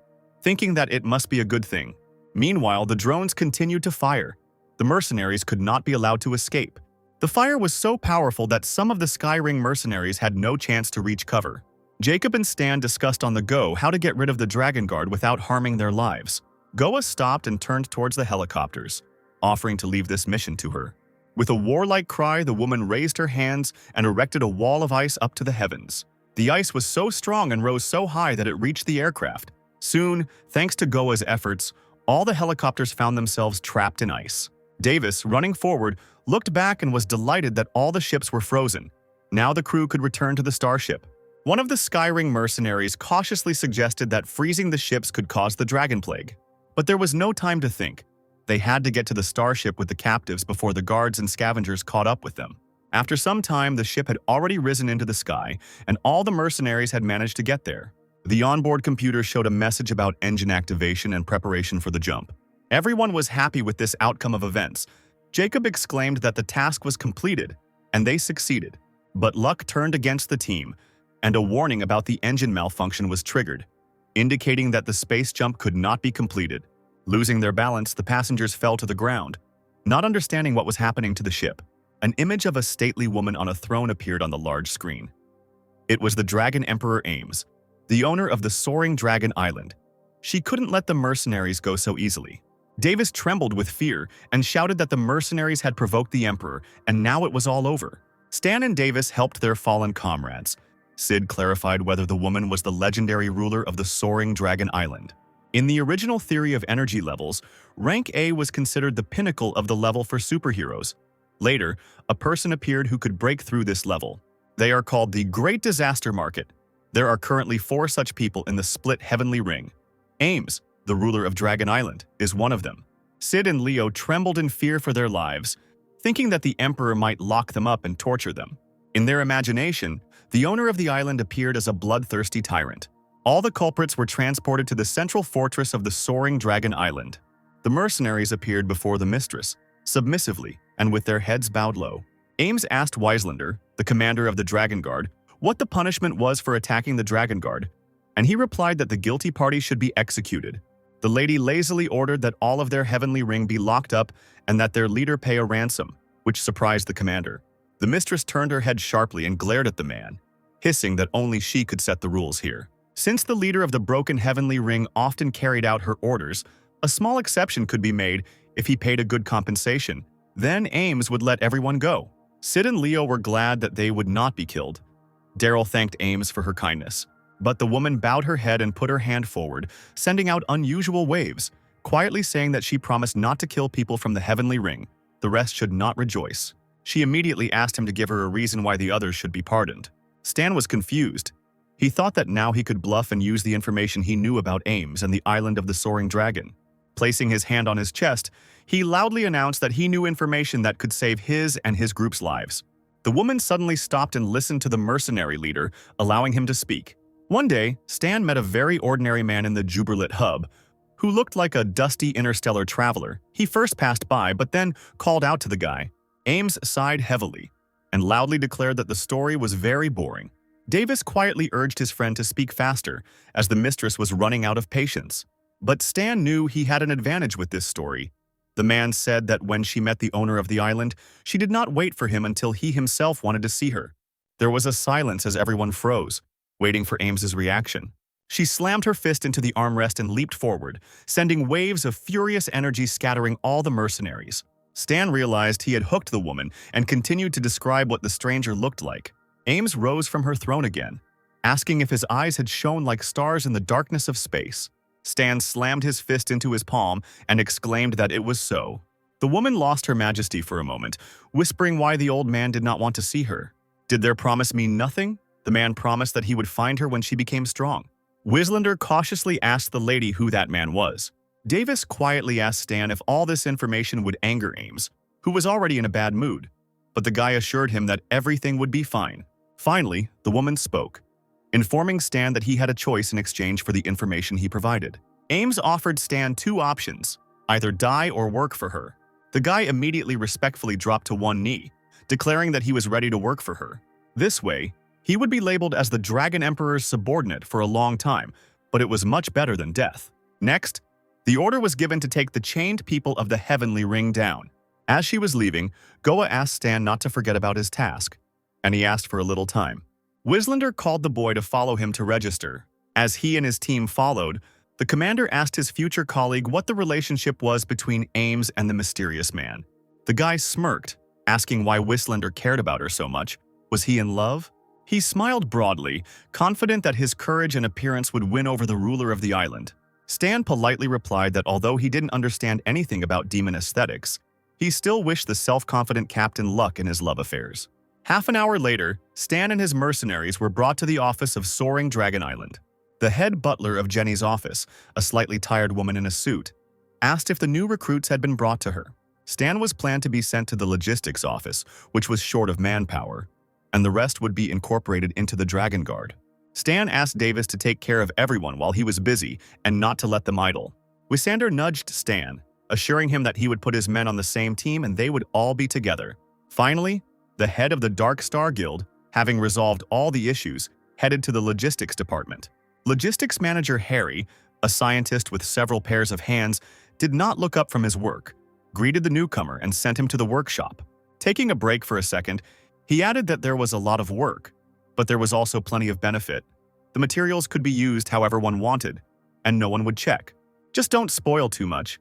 thinking that it must be a good thing. Meanwhile, the drones continued to fire. The mercenaries could not be allowed to escape. The fire was so powerful that some of the Skyring mercenaries had no chance to reach cover. Jacob and Stan discussed on the go how to get rid of the Dragon Guard without harming their lives. Goa stopped and turned towards the helicopters, offering to leave this mission to her. With a warlike cry, the woman raised her hands and erected a wall of ice up to the heavens. The ice was so strong and rose so high that it reached the aircraft. Soon, thanks to Goa's efforts, all the helicopters found themselves trapped in ice. Davis, running forward, looked back and was delighted that all the ships were frozen. Now the crew could return to the starship. One of the Skyring mercenaries cautiously suggested that freezing the ships could cause the dragon plague. But there was no time to think. They had to get to the starship with the captives before the guards and scavengers caught up with them. After some time, the ship had already risen into the sky, and all the mercenaries had managed to get there. The onboard computer showed a message about engine activation and preparation for the jump. Everyone was happy with this outcome of events. Jacob exclaimed that the task was completed, and they succeeded. But luck turned against the team, and a warning about the engine malfunction was triggered, indicating that the space jump could not be completed. Losing their balance, the passengers fell to the ground, not understanding what was happening to the ship. An image of a stately woman on a throne appeared on the large screen. It was the Dragon Emperor Ames, the owner of the soaring Dragon Island. She couldn't let the mercenaries go so easily. Davis trembled with fear and shouted that the mercenaries had provoked the Emperor, and now it was all over. Stan and Davis helped their fallen comrades. Sid clarified whether the woman was the legendary ruler of the soaring Dragon Island. In the original theory of energy levels, rank A was considered the pinnacle of the level for superheroes. Later, a person appeared who could break through this level. They are called the Great Disaster Market. There are currently 4 such people in the split heavenly ring. Ames, the ruler of Dragon Island, is one of them. Sid and Leo trembled in fear for their lives, thinking that the Emperor might lock them up and torture them. In their imagination, the owner of the island appeared as a bloodthirsty tyrant. All the culprits were transported to the central fortress of the soaring Dragon Island. The mercenaries appeared before the mistress, submissively and with their heads bowed low. Ames asked Weislander, the commander of the Dragon Guard, what the punishment was for attacking the Dragon Guard, and he replied that the guilty party should be executed. The lady lazily ordered that all of their heavenly ring be locked up and that their leader pay a ransom, which surprised the commander. The mistress turned her head sharply and glared at the man, hissing that only she could set the rules here. Since the leader of the broken heavenly ring often carried out her orders, a small exception could be made if he paid a good compensation. Then Ames would let everyone go. Sid and Leo were glad that they would not be killed. Daryl thanked Ames for her kindness. But the woman bowed her head and put her hand forward, sending out unusual waves, quietly saying that she promised not to kill people from the heavenly ring. The rest should not rejoice. She immediately asked him to give her a reason why the others should be pardoned. Stan was confused. He thought that now he could bluff and use the information he knew about Ames and the island of the soaring dragon. Placing his hand on his chest, he loudly announced that he knew information that could save his and his group's lives. The woman suddenly stopped and listened to the mercenary leader, allowing him to speak. One day, Stan met a very ordinary man in the Juberlit hub, who looked like a dusty interstellar traveler. He first passed by, but then called out to the guy. Ames sighed heavily and loudly declared that the story was very boring. Davis quietly urged his friend to speak faster, as the mistress was running out of patience. But Stan knew he had an advantage with this story. The man said that when she met the owner of the island, she did not wait for him until he himself wanted to see her. There was a silence as everyone froze, waiting for Ames's reaction. She slammed her fist into the armrest and leaped forward, sending waves of furious energy scattering all the mercenaries. Stan realized he had hooked the woman and continued to describe what the stranger looked like. Ames rose from her throne again, asking if his eyes had shone like stars in the darkness of space. Stan slammed his fist into his palm and exclaimed that it was so. The woman lost her majesty for a moment, whispering why the old man did not want to see her. Did their promise mean nothing? The man promised that he would find her when she became strong. Wislander cautiously asked the lady who that man was. Davis quietly asked Stan if all this information would anger Ames, who was already in a bad mood. But the guy assured him that everything would be fine. Finally, the woman spoke, informing Stan that he had a choice in exchange for the information he provided. Ames offered Stan two options, either die or work for her. The guy immediately respectfully dropped to one knee, declaring that he was ready to work for her. This way, he would be labeled as the Dragon Emperor's subordinate for a long time, but it was much better than death. Next, the order was given to take the chained people of the Heavenly Ring down. As she was leaving, Goa asked Stan not to forget about his task, and he asked for a little time. Wislander called the boy to follow him to register. As he and his team followed, the commander asked his future colleague what the relationship was between Ames and the mysterious man. The guy smirked, asking why Wislander cared about her so much. Was he in love? He smiled broadly, confident that his courage and appearance would win over the ruler of the island. Stan politely replied that although he didn't understand anything about demon aesthetics, he still wished the self-confident captain luck in his love affairs. Half an hour later, Stan and his mercenaries were brought to the office of Soaring Dragon Island. The head butler of Jenny's office, a slightly tired woman in a suit, asked if the new recruits had been brought to her. Stan was planned to be sent to the logistics office, which was short of manpower, and the rest would be incorporated into the Dragon Guard. Stan asked Davis to take care of everyone while he was busy and not to let them idle. Wisander nudged Stan, assuring him that he would put his men on the same team and they would all be together. Finally, the head of the Dark Star Guild, having resolved all the issues, headed to the logistics department. Logistics manager Harry, a scientist with several pairs of hands, did not look up from his work, greeted the newcomer and sent him to the workshop. Taking a break for a second, he added that there was a lot of work, but there was also plenty of benefit. The materials could be used however one wanted, and no one would check. Just don't spoil too much.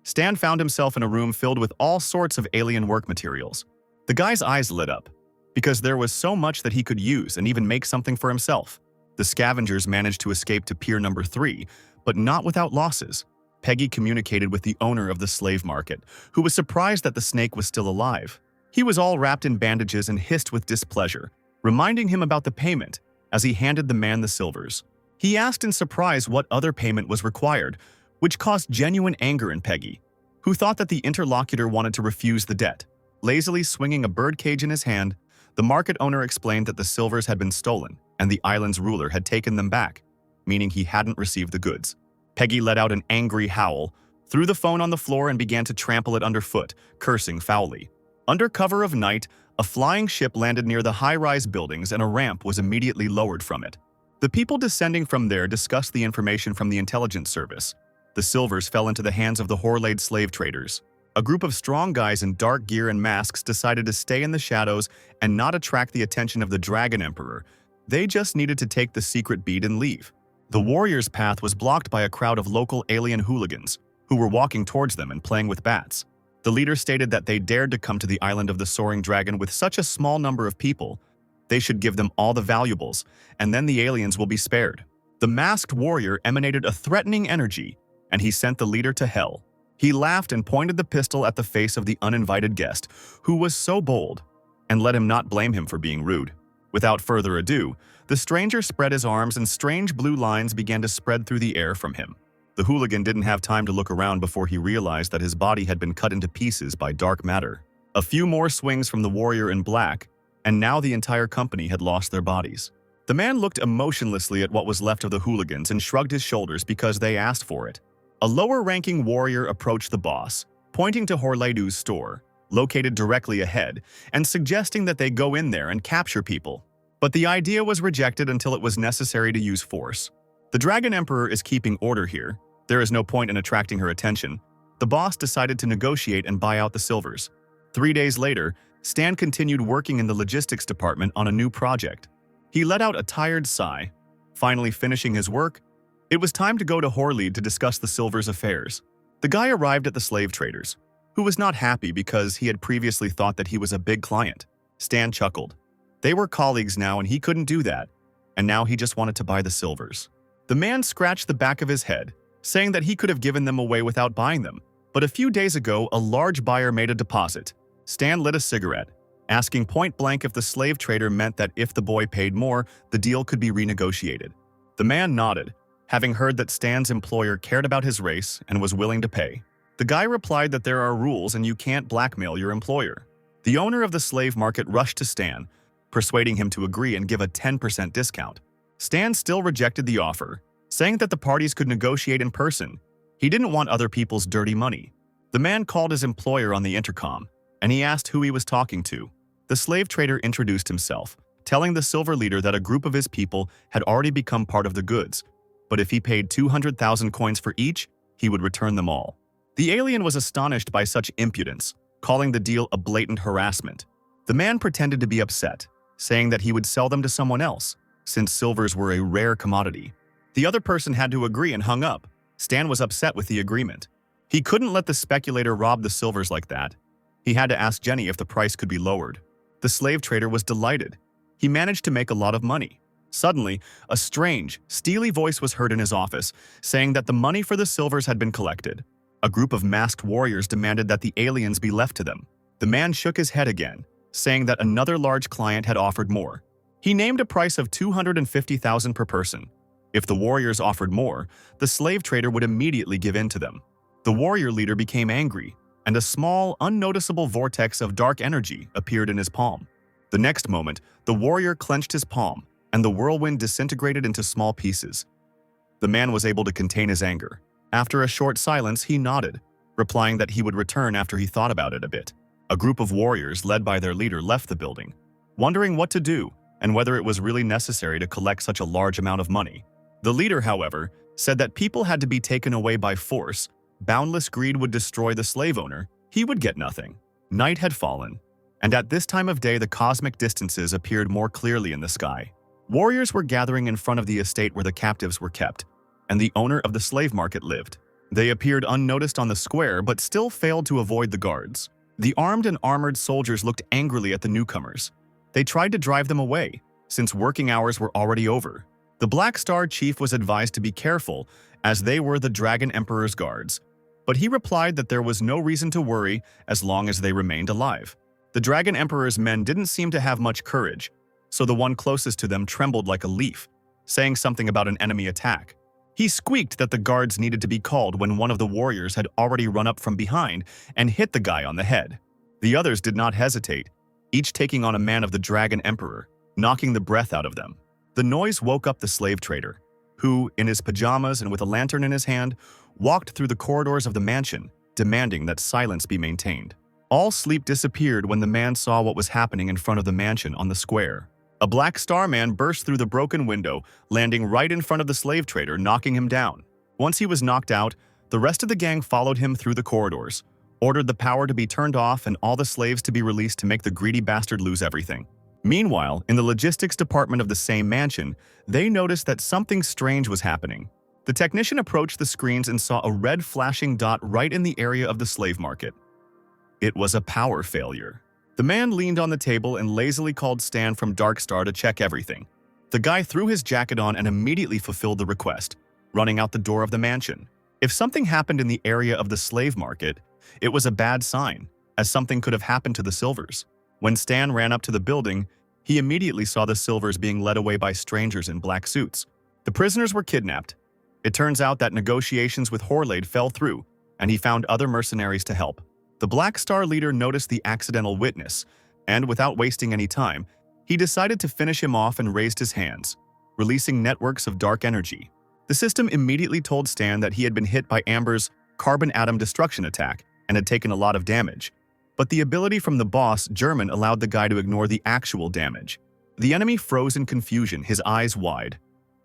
Stan found himself in a room filled with all sorts of alien work materials. The guy's eyes lit up, because there was so much that he could use and even make something for himself. The scavengers managed to escape to Pier Number 3, but not without losses. Peggy communicated with the owner of the slave market, who was surprised that the snake was still alive. He was all wrapped in bandages and hissed with displeasure, reminding him about the payment as he handed the man the silvers. He asked in surprise what other payment was required, which caused genuine anger in Peggy, who thought that the interlocutor wanted to refuse the debt. Lazily swinging a birdcage in his hand, the market owner explained that the silvers had been stolen and the island's ruler had taken them back, meaning he hadn't received the goods. Peggy let out an angry howl, threw the phone on the floor and began to trample it underfoot, cursing foully. Under cover of night, a flying ship landed near the high-rise buildings and a ramp was immediately lowered from it. The people descending from there discussed the information from the intelligence service. The silvers fell into the hands of the Horlaid slave traders. A group of strong guys in dark gear and masks decided to stay in the shadows and not attract the attention of the Dragon Emperor. They just needed to take the secret bead and leave. The warriors' path was blocked by a crowd of local alien hooligans, who were walking towards them and playing with bats. The leader stated that they dared to come to the island of the Soaring Dragon with such a small number of people. They should give them all the valuables, and then the aliens will be spared. The masked warrior emanated a threatening energy, and he sent the leader to hell. He laughed and pointed the pistol at the face of the uninvited guest, who was so bold, and let him not blame him for being rude. Without further ado, the stranger spread his arms and strange blue lines began to spread through the air from him. The hooligan didn't have time to look around before he realized that his body had been cut into pieces by dark matter. A few more swings from the warrior in black, and now the entire company had lost their bodies. The man looked emotionlessly at what was left of the hooligans and shrugged his shoulders because they asked for it. A lower-ranking warrior approached the boss, pointing to Horleidu's store, located directly ahead, and suggesting that they go in there and capture people. But the idea was rejected until it was necessary to use force. The Dragon Emperor is keeping order here. There is no point in attracting her attention. The boss decided to negotiate and buy out the silvers. 3 days later, Stan continued working in the logistics department on a new project. He let out a tired sigh. Finally finishing his work, it was time to go to Horleid to discuss the silvers affairs. The guy arrived at the slave traders, who was not happy because he had previously thought that he was a big client. Stan chuckled. They were colleagues now and he couldn't do that, and now he just wanted to buy the silvers. The man scratched the back of his head, saying that he could have given them away without buying them, but a few days ago a large buyer made a deposit. Stan lit a cigarette, asking point-blank if the slave trader meant that if the boy paid more, the deal could be renegotiated. The man nodded, having heard that Stan's employer cared about his race and was willing to pay. The guy replied that there are rules and you can't blackmail your employer. The owner of the slave market rushed to Stan, persuading him to agree and give a 10% discount. Stan still rejected the offer, saying that the parties could negotiate in person. He didn't want other people's dirty money. The man called his employer on the intercom, and he asked who he was talking to. The slave trader introduced himself, telling the silver leader that a group of his people had already become part of the goods, but if he paid 200,000 coins for each, he would return them all. The alien was astonished by such impudence, calling the deal a blatant harassment. The man pretended to be upset, saying that he would sell them to someone else, since silvers were a rare commodity. The other person had to agree and hung up. Stan was upset with the agreement. He couldn't let the speculator rob the silvers like that. He had to ask Jenny if the price could be lowered. The slave trader was delighted. He managed to make a lot of money. Suddenly, a strange, steely voice was heard in his office, saying that the money for the silvers had been collected. A group of masked warriors demanded that the aliens be left to them. The man shook his head again, saying that another large client had offered more. He named a price of 250,000 per person. If the warriors offered more, the slave trader would immediately give in to them. The warrior leader became angry, and a small, unnoticeable vortex of dark energy appeared in his palm. The next moment, the warrior clenched his palm, and the whirlwind disintegrated into small pieces. The man was able to contain his anger. After a short silence, he nodded, replying that he would return after he thought about it a bit. A group of warriors, led by their leader, left the building, wondering what to do and whether it was really necessary to collect such a large amount of money. The leader, however, said that people had to be taken away by force. Boundless greed would destroy the slave owner. He would get nothing. Night had fallen, and at this time of day the cosmic distances appeared more clearly in the sky. Warriors were gathering in front of the estate where the captives were kept, and the owner of the slave market lived. They appeared unnoticed on the square but still failed to avoid the guards. The armed and armored soldiers looked angrily at the newcomers. They tried to drive them away, since working hours were already over. The Black Star chief was advised to be careful, as they were the Dragon Emperor's guards, but he replied that there was no reason to worry as long as they remained alive. The Dragon Emperor's men didn't seem to have much courage, so the one closest to them trembled like a leaf, saying something about an enemy attack. He squeaked that the guards needed to be called when one of the warriors had already run up from behind and hit the guy on the head. The others did not hesitate, each taking on a man of the Dragon Emperor, knocking the breath out of them. The noise woke up the slave trader, who, in his pajamas and with a lantern in his hand, walked through the corridors of the mansion, demanding that silence be maintained. All sleep disappeared when the man saw what was happening in front of the mansion on the square. A Black Star man burst through the broken window, landing right in front of the slave trader, knocking him down. Once he was knocked out, the rest of the gang followed him through the corridors, ordered the power to be turned off and all the slaves to be released to make the greedy bastard lose everything. Meanwhile, in the logistics department of the same mansion, they noticed that something strange was happening. The technician approached the screens and saw a red flashing dot right in the area of the slave market. It was a power failure. The man leaned on the table and lazily called Stan from Darkstar to check everything. The guy threw his jacket on and immediately fulfilled the request, running out the door of the mansion. If something happened in the area of the slave market, it was a bad sign, as something could have happened to the Silvers. When Stan ran up to the building, he immediately saw the Silvers being led away by strangers in black suits. The prisoners were kidnapped. It turns out that negotiations with Horlade fell through, and he found other mercenaries to help. The Black Star leader noticed the accidental witness, and without wasting any time, he decided to finish him off and raised his hands, releasing networks of dark energy. The system immediately told Stan that he had been hit by Amber's carbon atom destruction attack and had taken a lot of damage. But the ability from the boss, German, allowed the guy to ignore the actual damage. The enemy froze in confusion, his eyes wide.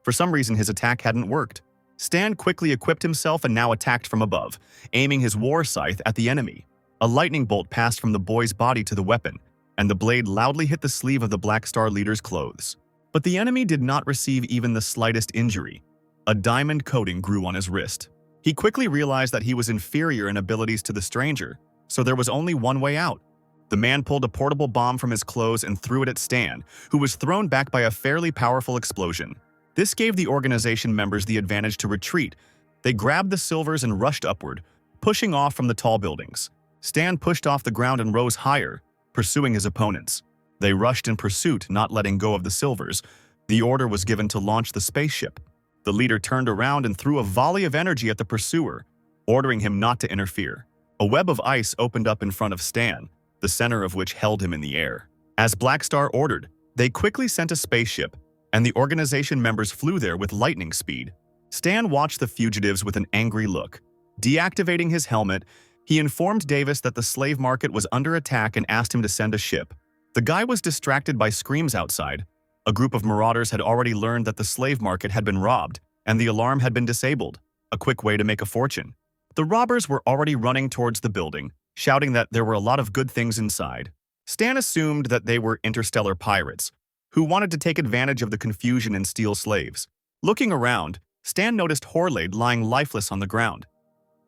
For some reason, his attack hadn't worked. Stan quickly equipped himself and now attacked from above, aiming his war scythe at the enemy. A lightning bolt passed from the boy's body to the weapon, and the blade loudly hit the sleeve of the Black Star leader's clothes. But the enemy did not receive even the slightest injury. A diamond coating grew on his wrist. He quickly realized that he was inferior in abilities to the stranger, so there was only one way out. The man pulled a portable bomb from his clothes and threw it at Stan, who was thrown back by a fairly powerful explosion. This gave the organization members the advantage to retreat. They grabbed the Silvers and rushed upward, pushing off from the tall buildings. Stan pushed off the ground and rose higher, pursuing his opponents. They rushed in pursuit, not letting go of the Silvers. The order was given to launch the spaceship. The leader turned around and threw a volley of energy at the pursuer, ordering him not to interfere. A web of ice opened up in front of Stan, the center of which held him in the air. As Black Star ordered, they quickly sent a spaceship, and the organization members flew there with lightning speed. Stan watched the fugitives with an angry look. Deactivating his helmet, he informed Davis that the slave market was under attack and asked him to send a ship. The guy was distracted by screams outside. A group of marauders had already learned that the slave market had been robbed, and the alarm had been disabled, a quick way to make a fortune. The robbers were already running towards the building, shouting that there were a lot of good things inside. Stan assumed that they were interstellar pirates, who wanted to take advantage of the confusion and steal slaves. Looking around, Stan noticed Horlade lying lifeless on the ground.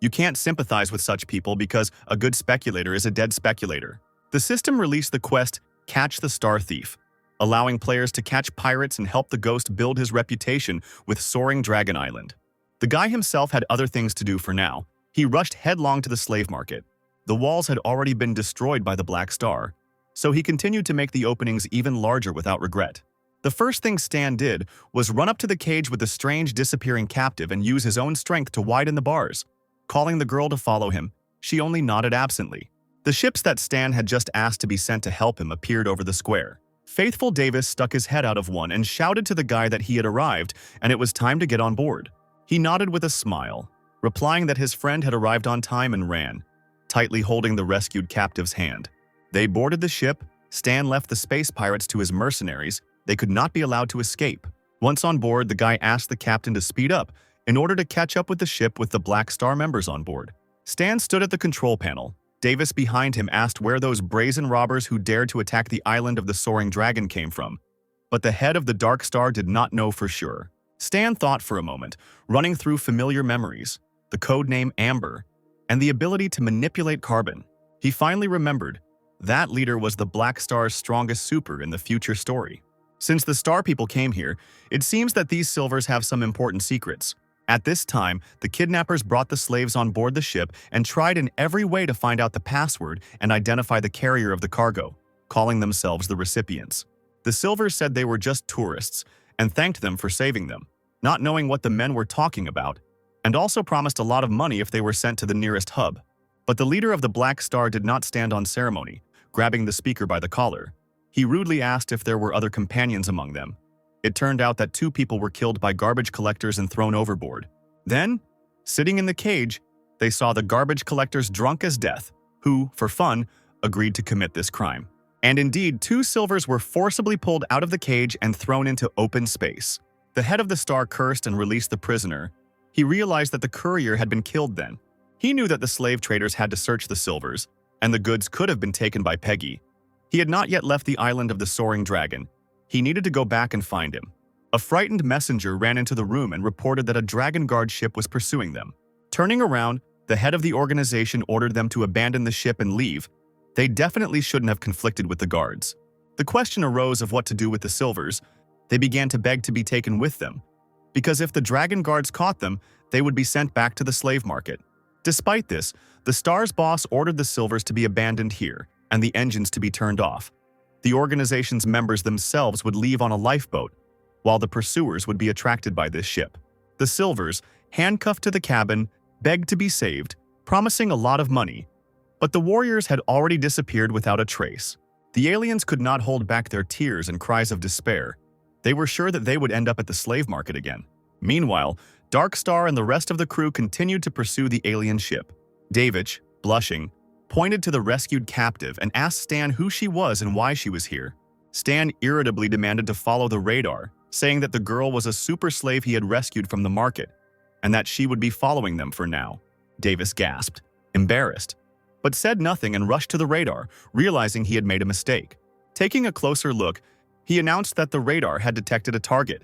You can't sympathize with such people because a good speculator is a dead speculator. The system released the quest, Catch the Star Thief, allowing players to catch pirates and help the ghost build his reputation with Soaring Dragon Island. The guy himself had other things to do for now. He rushed headlong to the slave market. The walls had already been destroyed by the Black Star, so he continued to make the openings even larger without regret. The first thing Stan did was run up to the cage with the strange disappearing captive and use his own strength to widen the bars. Calling the girl to follow him, she only nodded absently. The ships that Stan had just asked to be sent to help him appeared over the square. Faithful Davis stuck his head out of one and shouted to the guy that he had arrived and it was time to get on board. He nodded with a smile, replying that his friend had arrived on time and ran, tightly holding the rescued captive's hand. They boarded the ship. Stan left the space pirates to his mercenaries. They could not be allowed to escape. Once on board, the guy asked the captain to speed up in order to catch up with the ship with the Black Star members on board. Stan stood at the control panel. Davis behind him asked where those brazen robbers who dared to attack the island of the Soaring Dragon came from, but the head of the Dark Star did not know for sure. Stan thought for a moment, running through familiar memories, the codename Amber, and the ability to manipulate carbon. He finally remembered. That leader was the Black Star's strongest super in the future story. Since the Star People came here, it seems that these Silvers have some important secrets. At this time, the kidnappers brought the slaves on board the ship and tried in every way to find out the password and identify the carrier of the cargo, calling themselves the recipients. The Silvers said they were just tourists and thanked them for saving them, not knowing what the men were talking about, and also promised a lot of money if they were sent to the nearest hub. But the leader of the Black Star did not stand on ceremony, grabbing the speaker by the collar. He rudely asked if there were other companions among them. It turned out that 2 people were killed by garbage collectors and thrown overboard. Then, sitting in the cage, they saw the garbage collectors drunk as death, who, for fun, agreed to commit this crime. And indeed, 2 Silvers were forcibly pulled out of the cage and thrown into open space. The head of the Star cursed and released the prisoner. He realized that the courier had been killed then. He knew that the slave traders had to search the Silvers, and the goods could have been taken by Peggy. He had not yet left the island of the Soaring Dragon. He needed to go back and find him. A frightened messenger ran into the room and reported that a Dragon Guard ship was pursuing them. Turning around, the head of the organization ordered them to abandon the ship and leave, They definitely shouldn't have conflicted with the guards. The question arose of what to do with the silvers. They began to beg to be taken with them, because if the dragon guards caught them, they would be sent back to the slave market. Despite this, the Star's boss ordered the silvers to be abandoned here and the engines to be turned off. The organization's members themselves would leave on a lifeboat, while the pursuers would be attracted by this ship. The silvers, handcuffed to the cabin, begged to be saved, promising a lot of money. But the warriors had already disappeared without a trace. The aliens could not hold back their tears and cries of despair. They were sure that they would end up at the slave market again. Meanwhile, Darkstar and the rest of the crew continued to pursue the alien ship. Davidge, blushing, pointed to the rescued captive and asked Stan who she was and why she was here. Stan irritably demanded to follow the radar, saying that the girl was a super slave he had rescued from the market, and that she would be following them for now. Davis gasped, embarrassed, but said nothing and rushed to the radar, realizing he had made a mistake. Taking a closer look, he announced that the radar had detected a target.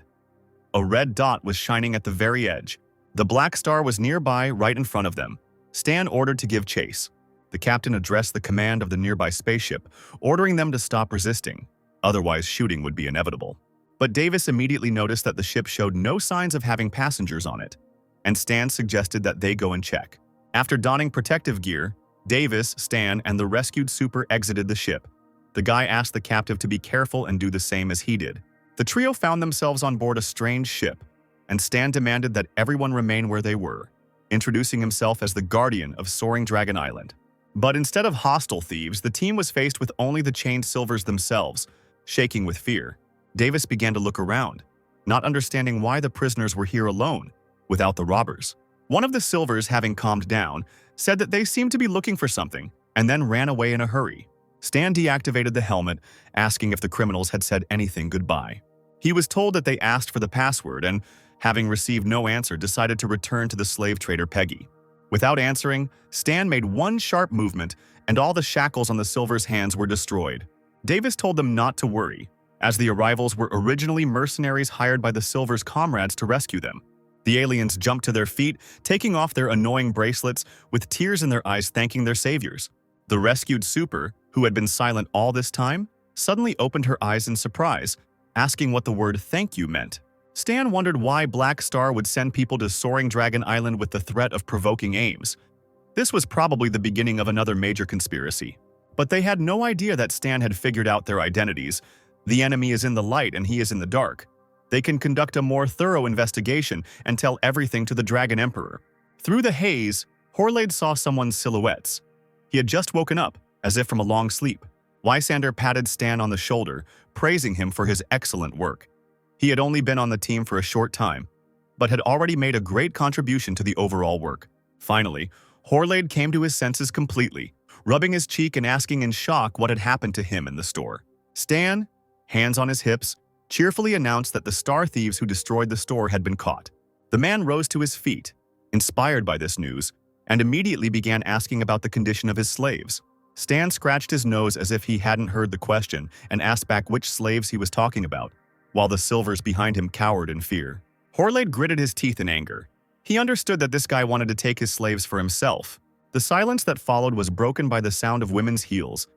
A red dot was shining at the very edge. The black star was nearby, right in front of them. Stan ordered to give chase. The captain addressed the command of the nearby spaceship, ordering them to stop resisting. Otherwise, shooting would be inevitable. But Davis immediately noticed that the ship showed no signs of having passengers on it, and Stan suggested that they go and check. After donning protective gear, Davis, Stan, and the rescued super exited the ship. The guy asked the captive to be careful and do the same as he did. The trio found themselves on board a strange ship, and Stan demanded that everyone remain where they were, introducing himself as the guardian of Soaring Dragon Island. But instead of hostile thieves, the team was faced with only the chained silvers themselves, shaking with fear. Davis began to look around, not understanding why the prisoners were here alone, without the robbers. One of the silvers, having calmed down, said that they seemed to be looking for something, and then ran away in a hurry. Stan deactivated the helmet, asking if the criminals had said anything goodbye. He was told that they asked for the password and, having received no answer, decided to return to the slave trader Peggy. Without answering, Stan made one sharp movement, and all the shackles on the silver's hands were destroyed. Davis told them not to worry, as the arrivals were originally mercenaries hired by the silver's comrades to rescue them. The aliens jumped to their feet, taking off their annoying bracelets, with tears in their eyes thanking their saviors. The rescued super, who had been silent all this time, suddenly opened her eyes in surprise, asking what the word "thank you" meant. Stan wondered why Black Star would send people to Soaring Dragon Island with the threat of provoking aims. This was probably the beginning of another major conspiracy. But they had no idea that Stan had figured out their identities. The enemy is in the light and he is in the dark. They can conduct a more thorough investigation and tell everything to the Dragon Emperor. Through the haze, Horlade saw someone's silhouettes. He had just woken up, as if from a long sleep. Lysander patted Stan on the shoulder, praising him for his excellent work. He had only been on the team for a short time, but had already made a great contribution to the overall work. Finally, Horlade came to his senses completely, rubbing his cheek and asking in shock what had happened to him in the store. Stan, hands on his hips, cheerfully announced that the star thieves who destroyed the store had been caught. The man rose to his feet, inspired by this news, and immediately began asking about the condition of his slaves. Stan scratched his nose as if he hadn't heard the question and asked back which slaves he was talking about, while the silvers behind him cowered in fear. Horlade gritted his teeth in anger. He understood that this guy wanted to take his slaves for himself. The silence that followed was broken by the sound of women's heels.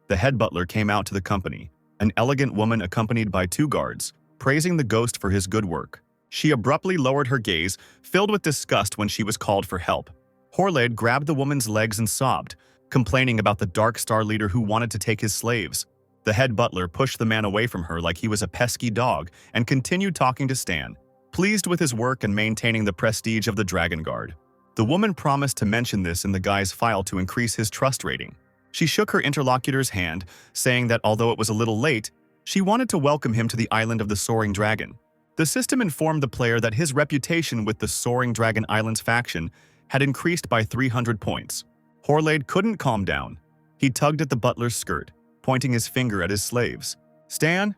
The head butler came out to the company, an elegant woman accompanied by 2 guards, praising the ghost for his good work. She abruptly lowered her gaze, filled with disgust when she was called for help. Horlade grabbed the woman's legs and sobbed, complaining about the Dark Star leader who wanted to take his slaves. The head butler pushed the man away from her like he was a pesky dog and continued talking to Stan, pleased with his work and maintaining the prestige of the Dragon Guard. The woman promised to mention this in the guy's file to increase his trust rating. She shook her interlocutor's hand, saying that although it was a little late, she wanted to welcome him to the island of the Soaring Dragon. The system informed the player that his reputation with the Soaring Dragon Islands faction had increased by 300 points. Horlade couldn't calm down. He tugged at the butler's skirt, pointing his finger at his slaves. "Stan?"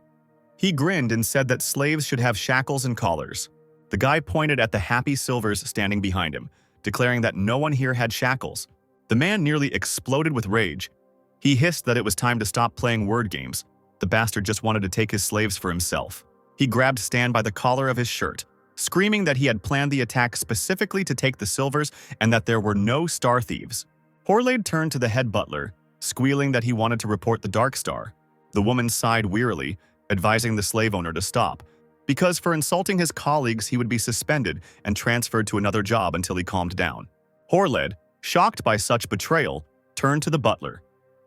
He grinned and said that slaves should have shackles and collars. The guy pointed at the happy silvers standing behind him, declaring that no one here had shackles. The man nearly exploded with rage. He hissed that it was time to stop playing word games. The bastard just wanted to take his slaves for himself. He grabbed Stan by the collar of his shirt, screaming that he had planned the attack specifically to take the silvers and that there were no star thieves. Horlade turned to the head butler, squealing that he wanted to report the Dark Star. The woman sighed wearily, advising the slave owner to stop, because for insulting his colleagues he would be suspended and transferred to another job until he calmed down. Horled, shocked by such betrayal, turned to the butler.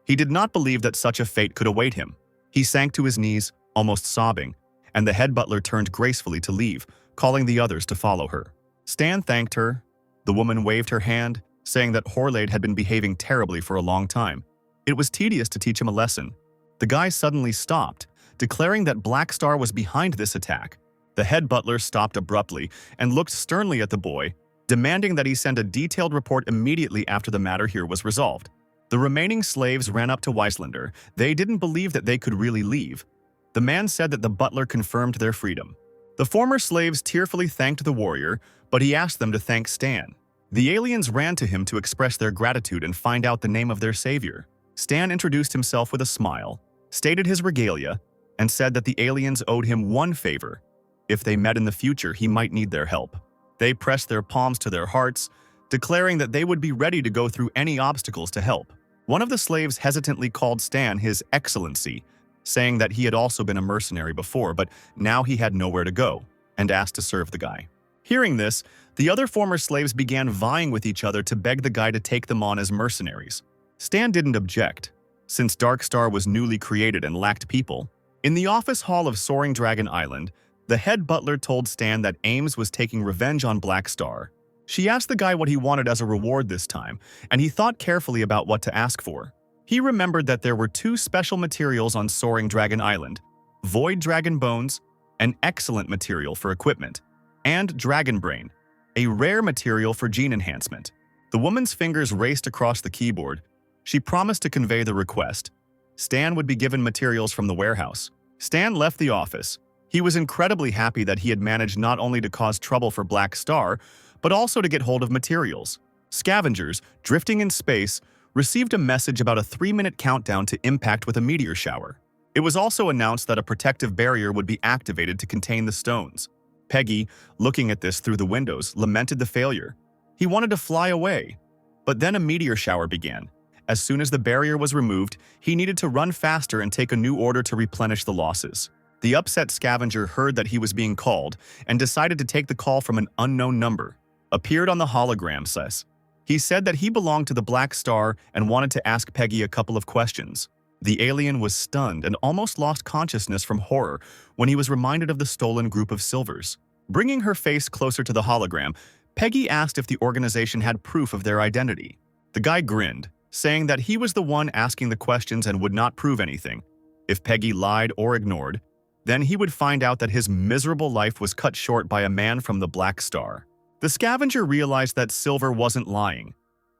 He did not believe that such a fate could await him. He sank to his knees, almost sobbing, and the head butler turned gracefully to leave, calling the others to follow her. Stan thanked her. The woman waved her hand, saying that Horled had been behaving terribly for a long time. It was tedious to teach him a lesson. The guy suddenly stopped, declaring that Black Star was behind this attack. The head butler stopped abruptly and looked sternly at the boy, demanding that he send a detailed report immediately after the matter here was resolved. The remaining slaves ran up to Weislander. They didn't believe that they could really leave. The man said that the butler confirmed their freedom. The former slaves tearfully thanked the warrior, but he asked them to thank Stan. The aliens ran to him to express their gratitude and find out the name of their savior. Stan introduced himself with a smile, stated his regalia, and said that the aliens owed him one favor. If they met in the future, he might need their help. They pressed their palms to their hearts, declaring that they would be ready to go through any obstacles to help. One of the slaves hesitantly called Stan his excellency, saying that he had also been a mercenary before, but now he had nowhere to go, and asked to serve the guy. Hearing this, the other former slaves began vying with each other to beg the guy to take them on as mercenaries. Stan didn't object, since Dark Star was newly created and lacked people. In the office hall of Soaring Dragon Island, the head butler told Stan that Ames was taking revenge on Black Star. She asked the guy what he wanted as a reward this time, and he thought carefully about what to ask for. He remembered that there were two special materials on Soaring Dragon Island: Void Dragon Bones, an excellent material for equipment, and Dragon Brain, a rare material for gene enhancement. The woman's fingers raced across the keyboard. She promised to convey the request. Stan would be given materials from the warehouse. Stan left the office. He was incredibly happy that he had managed not only to cause trouble for Black Star, but also to get hold of materials. Scavengers, drifting in space, received a message about a 3-minute countdown to impact with a meteor shower. It was also announced that a protective barrier would be activated to contain the stones. Peggy, looking at this through the windows, lamented the failure. He wanted to fly away. But then a meteor shower began. As soon as the barrier was removed, he needed to run faster and take a new order to replenish the losses. The upset scavenger heard that he was being called and decided to take the call from an unknown number. Appeared on the hologram, says. He said that he belonged to the Black Star and wanted to ask Peggy a couple of questions. The alien was stunned and almost lost consciousness from horror when he was reminded of the stolen group of silvers. Bringing her face closer to the hologram, Peggy asked if the organization had proof of their identity. The guy grinned, saying that he was the one asking the questions and would not prove anything. If Peggy lied or ignored, then he would find out that his miserable life was cut short by a man from the Black Star. The scavenger realized that Silver wasn't lying.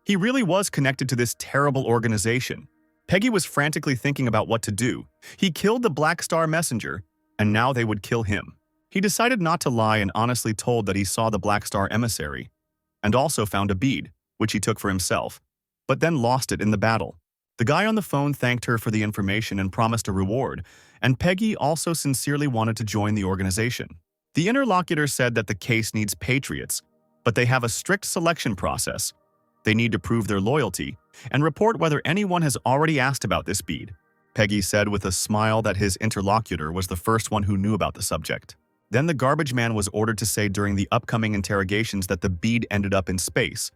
He really was connected to this terrible organization. Peggy was frantically thinking about what to do. He killed the Black Star messenger, and now they would kill him. He decided not to lie and honestly told that he saw the Black Star emissary, and also found a bead, which he took for himself, but then lost it in the battle. The guy on the phone thanked her for the information and promised a reward, and Peggy also sincerely wanted to join the organization. The interlocutor said that the case needs patriots, but they have a strict selection process. They need to prove their loyalty and report whether anyone has already asked about this bead. Peggy said with a smile that his interlocutor was the first one who knew about the subject. Then the garbage man was ordered to say during the upcoming interrogations that the bead ended up in space,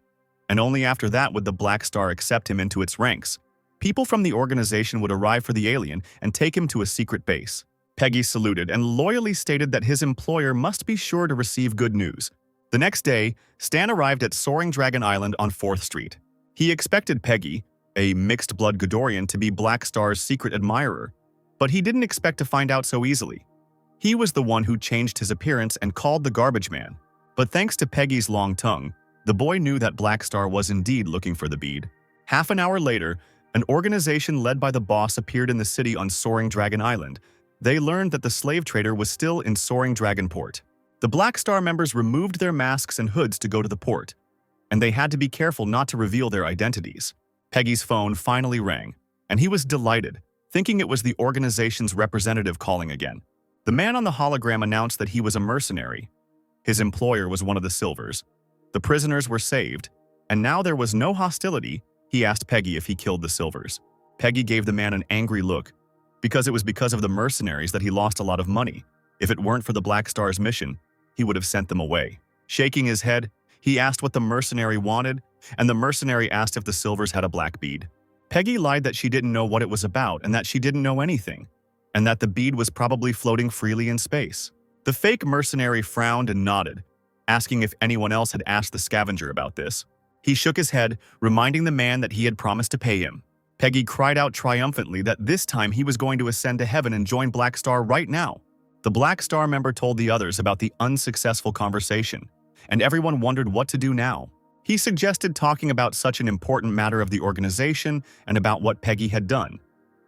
and only after that would the Black Star accept him into its ranks. People from the organization would arrive for the alien and take him to a secret base. Peggy saluted and loyally stated that his employer must be sure to receive good news. The next day, Stan arrived at Soaring Dragon Island on 4th Street. He expected Peggy, a mixed-blood Godorian, to be Black Star's secret admirer, but he didn't expect to find out so easily. He was the one who changed his appearance and called the garbage man. But thanks to Peggy's long tongue, the boy knew that Black Star was indeed looking for the bead. Half an hour later, an organization led by the boss appeared in the city on Soaring Dragon Island. They learned that the slave trader was still in Soaring Dragon Port. The Black Star members removed their masks and hoods to go to the port, and they had to be careful not to reveal their identities. Peggy's phone finally rang, and he was delighted, thinking it was the organization's representative calling again. The man on the hologram announced that he was a mercenary. His employer was one of the Silvers. The prisoners were saved, and now there was no hostility. He asked Peggy if he killed the Silvers. Peggy gave the man an angry look, because it was because of the mercenaries that he lost a lot of money. If it weren't for the Black Star's mission, he would have sent them away. Shaking his head, he asked what the mercenary wanted, and the mercenary asked if the silvers had a black bead. Peggy lied that she didn't know what it was about and that she didn't know anything, and that the bead was probably floating freely in space. The fake mercenary frowned and nodded, asking if anyone else had asked the scavenger about this. He shook his head, reminding the man that he had promised to pay him. Peggy cried out triumphantly that this time he was going to ascend to heaven and join Black Star right now. The Black Star member told the others about the unsuccessful conversation, and everyone wondered what to do now. He suggested talking about such an important matter of the organization and about what Peggy had done,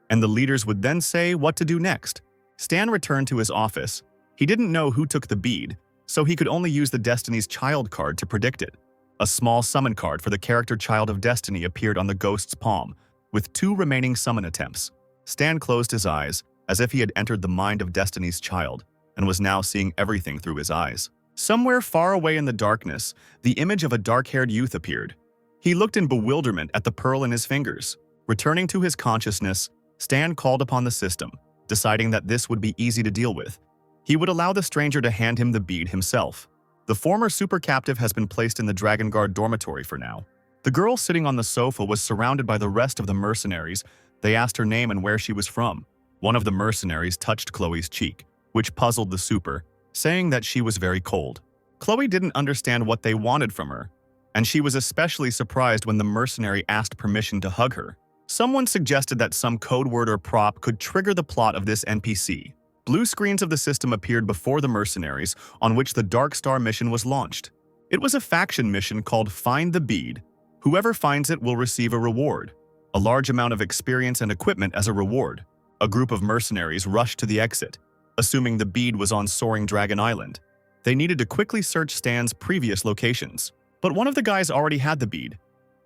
and the leaders would then say what to do next. Stan returned to his office. He didn't know who took the bead, so he could only use the Destiny's Child card to predict it. A small summon card for the character Child of Destiny appeared on the ghost's palm, with 2 remaining summon attempts. Stan closed his eyes, as if he had entered the mind of Destiny's Child, and was now seeing everything through his eyes. Somewhere far away in the darkness, the image of a dark-haired youth appeared. He looked in bewilderment at the pearl in his fingers. Returning to his consciousness, Stan called upon the system, deciding that this would be easy to deal with. He would allow the stranger to hand him the bead himself. The former super captive has been placed in the Dragon Guard dormitory for now. The girl sitting on the sofa was surrounded by the rest of the mercenaries. They asked her name and where she was from. One of the mercenaries touched Chloe's cheek, which puzzled the super, saying that she was very cold. Chloe didn't understand what they wanted from her, and she was especially surprised when the mercenary asked permission to hug her. Someone suggested that some code word or prop could trigger the plot of this NPC. Blue screens of the system appeared before the mercenaries, on which the Dark Star mission was launched. It was a faction mission called Find the Bead. Whoever finds it will receive a reward, a large amount of experience and equipment as a reward. A group of mercenaries rushed to the exit, assuming the bead was on Soaring Dragon Island. They needed to quickly search Stan's previous locations. But one of the guys already had the bead.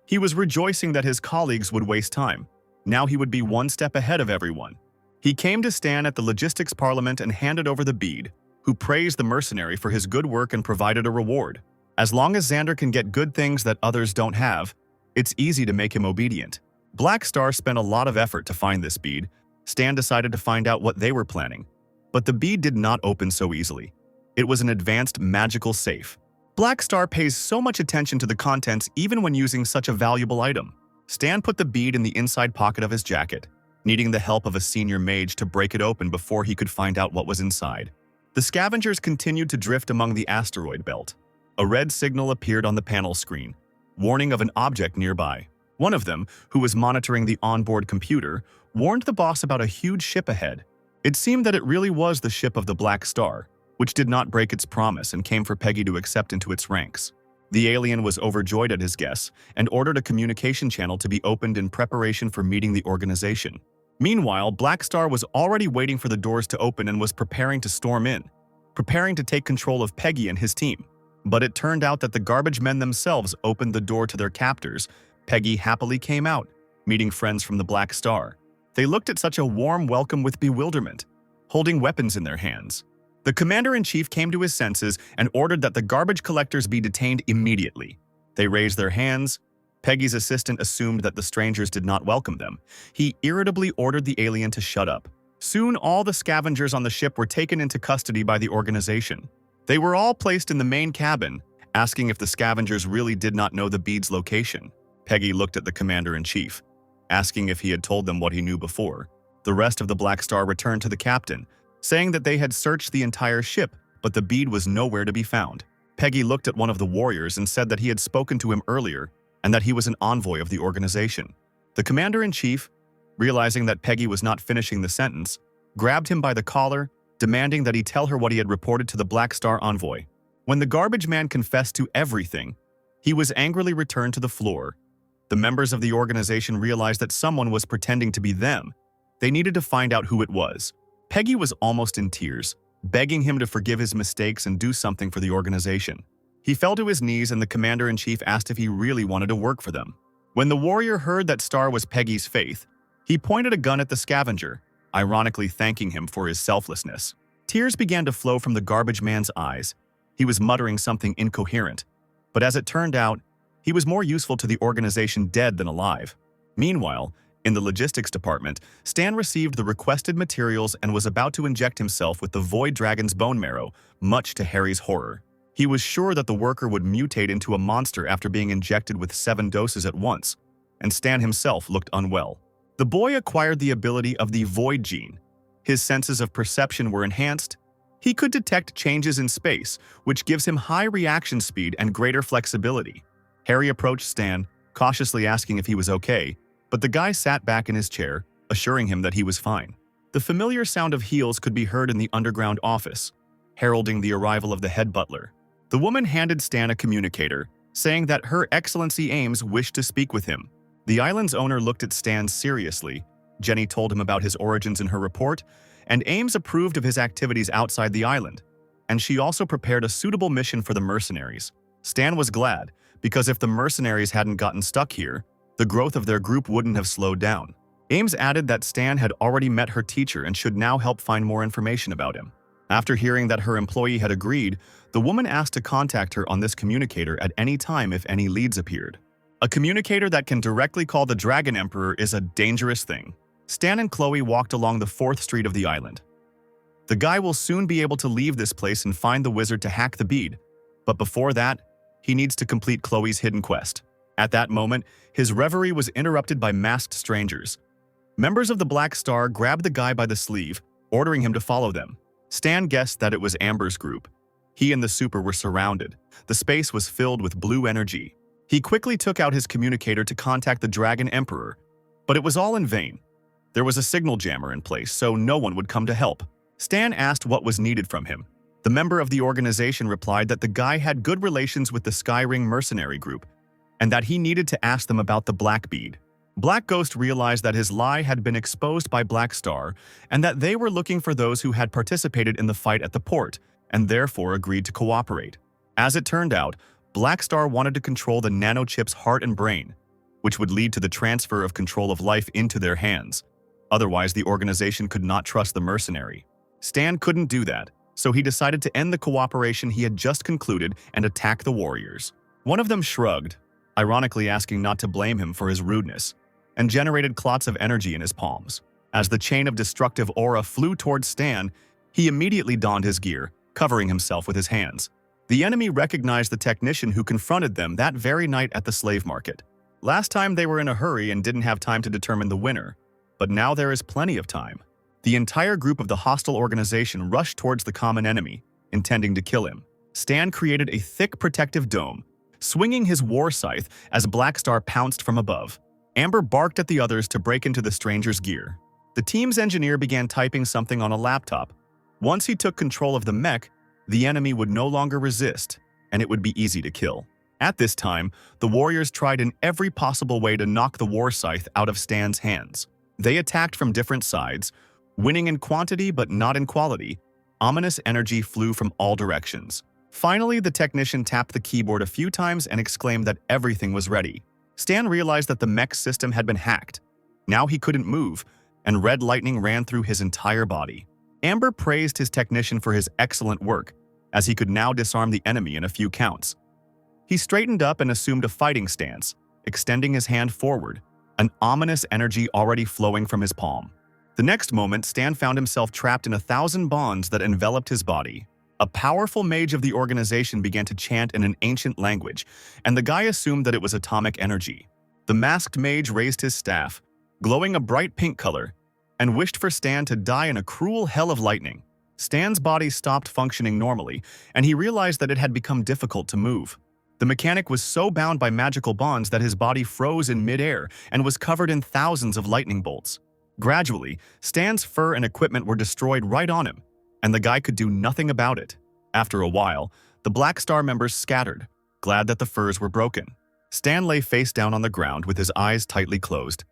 He was rejoicing that his colleagues would waste time. Now he would be one step ahead of everyone. He came to Stan at the Logistics Parliament and handed over the bead, who praised the mercenary for his good work and provided a reward. As long as Xander can get good things that others don't have, it's easy to make him obedient. Black Star spent a lot of effort to find this bead. Stan decided to find out what they were planning. But the bead did not open so easily. It was an advanced magical safe. Black Star pays so much attention to the contents even when using such a valuable item. Stan put the bead in the inside pocket of his jacket, needing the help of a senior mage to break it open before he could find out what was inside. The scavengers continued to drift among the asteroid belt. A red signal appeared on the panel screen, warning of an object nearby. One of them, who was monitoring the onboard computer, warned the boss about a huge ship ahead. It seemed that it really was the ship of the Black Star, which did not break its promise and came for Peggy to accept into its ranks. The alien was overjoyed at his guess and ordered a communication channel to be opened in preparation for meeting the organization. Meanwhile, Black Star was already waiting for the doors to open and was preparing to storm in, preparing to take control of Peggy and his team. But it turned out that the garbage men themselves opened the door to their captors. Peggy happily came out, meeting friends from the Black Star. They looked at such a warm welcome with bewilderment, holding weapons in their hands. The commander-in-chief came to his senses and ordered that the garbage collectors be detained immediately. They raised their hands. Peggy's assistant assumed that the strangers did not welcome them. He irritably ordered the alien to shut up. Soon, all the scavengers on the ship were taken into custody by the organization. They were all placed in the main cabin, asking if the scavengers really did not know the bead's location. Peggy looked at the commander-in-chief, asking if he had told them what he knew before. The rest of the Black Star returned to the captain, saying that they had searched the entire ship, but the bead was nowhere to be found. Peggy looked at one of the warriors and said that he had spoken to him earlier and that he was an envoy of the organization. The commander-in-chief, realizing that Peggy was not finishing the sentence, grabbed him by the collar, demanding that he tell her what he had reported to the Black Star envoy. When the garbage man confessed to everything, he was angrily returned to the floor. The members of the organization realized that someone was pretending to be them. They needed to find out who it was. Peggy was almost in tears, begging him to forgive his mistakes and do something for the organization. He fell to his knees and the commander-in-chief asked if he really wanted to work for them. When the warrior heard that Star was Peggy's faith, he pointed a gun at the scavenger, ironically thanking him for his selflessness. Tears began to flow from the garbage man's eyes. He was muttering something incoherent, but as it turned out, he was more useful to the organization dead than alive. Meanwhile, In the logistics department, Stan received the requested materials and was about to inject himself with the Void Dragon's bone marrow, much to Harry's horror. He was sure that the worker would mutate into a monster after being injected with 7 doses at once, and Stan himself looked unwell. The boy acquired the ability of the Void gene. His senses of perception were enhanced. He could detect changes in space, which gives him high reaction speed and greater flexibility. Harry approached Stan, cautiously asking if he was okay, but the guy sat back in his chair, assuring him that he was fine. The familiar sound of heels could be heard in the underground office, heralding the arrival of the head butler. The woman handed Stan a communicator, saying that Her Excellency Ames wished to speak with him. The island's owner looked at Stan seriously. Jenny told him about his origins in her report, and Ames approved of his activities outside the island, and she also prepared a suitable mission for the mercenaries. Stan was glad, because if the mercenaries hadn't gotten stuck here, the growth of their group wouldn't have slowed down. Ames added that Stan had already met her teacher and should now help find more information about him. After hearing that her employee had agreed, the woman asked to contact her on this communicator at any time if any leads appeared. A communicator that can directly call the Dragon Emperor is a dangerous thing. Stan and Chloe walked along the 4th street of the island. The guy will soon be able to leave this place and find the wizard to hack the bead, but before that, he needs to complete Chloe's hidden quest. At that moment, his reverie was interrupted by masked strangers. Members of the Black Star grabbed the guy by the sleeve, ordering him to follow them. Stan guessed that it was Amber's group. He and the super were surrounded. The space was filled with blue energy. He quickly took out his communicator to contact the Dragon Emperor, but it was all in vain. There was a signal jammer in place, so no one would come to help. Stan asked what was needed from him. The member of the organization replied that the guy had good relations with the Skyring mercenary group, and that he needed to ask them about the Black Bead. Black Ghost realized that his lie had been exposed by Black Star, and that they were looking for those who had participated in the fight at the port, and therefore agreed to cooperate. As it turned out, Black Star wanted to control the nanochip's heart and brain, which would lead to the transfer of control of life into their hands. Otherwise, the organization could not trust the mercenary. Stan couldn't do that, so he decided to end the cooperation he had just concluded and attack the warriors. One of them shrugged, ironically asking not to blame him for his rudeness, and generated clots of energy in his palms. As the chain of destructive aura flew towards Stan, he immediately donned his gear, covering himself with his hands. The enemy recognized the technician who confronted them that very night at the slave market. Last time they were in a hurry and didn't have time to determine the winner, but now there is plenty of time. The entire group of the hostile organization rushed towards the common enemy, intending to kill him. Stan created a thick protective dome, swinging his war scythe as Black Star pounced from above. Amber barked at the others to break into the stranger's gear. The team's engineer began typing something on a laptop. Once he took control of the mech, the enemy would no longer resist, and it would be easy to kill. At this time, the warriors tried in every possible way to knock the war scythe out of Stan's hands. They attacked from different sides, winning in quantity but not in quality. Ominous energy flew from all directions. Finally, the technician tapped the keyboard a few times and exclaimed that everything was ready. Stan realized that the mech system had been hacked. Now he couldn't move, and red lightning ran through his entire body. Amber praised his technician for his excellent work, as he could now disarm the enemy in a few counts. He straightened up and assumed a fighting stance, extending his hand forward, an ominous energy already flowing from his palm. The next moment, Stan found himself trapped in 1,000 bonds that enveloped his body. A powerful mage of the organization began to chant in an ancient language, and the guy assumed that it was atomic energy. The masked mage raised his staff, glowing a bright pink color, and wished for Stan to die in a cruel hell of lightning. Stan's body stopped functioning normally, and he realized that it had become difficult to move. The mechanic was so bound by magical bonds that his body froze in midair and was covered in thousands of lightning bolts. Gradually, Stan's fur and equipment were destroyed right on him, and the guy could do nothing about it. After a while, the Black Star members scattered, glad that the furs were broken. Stan lay face down on the ground with his eyes tightly closed.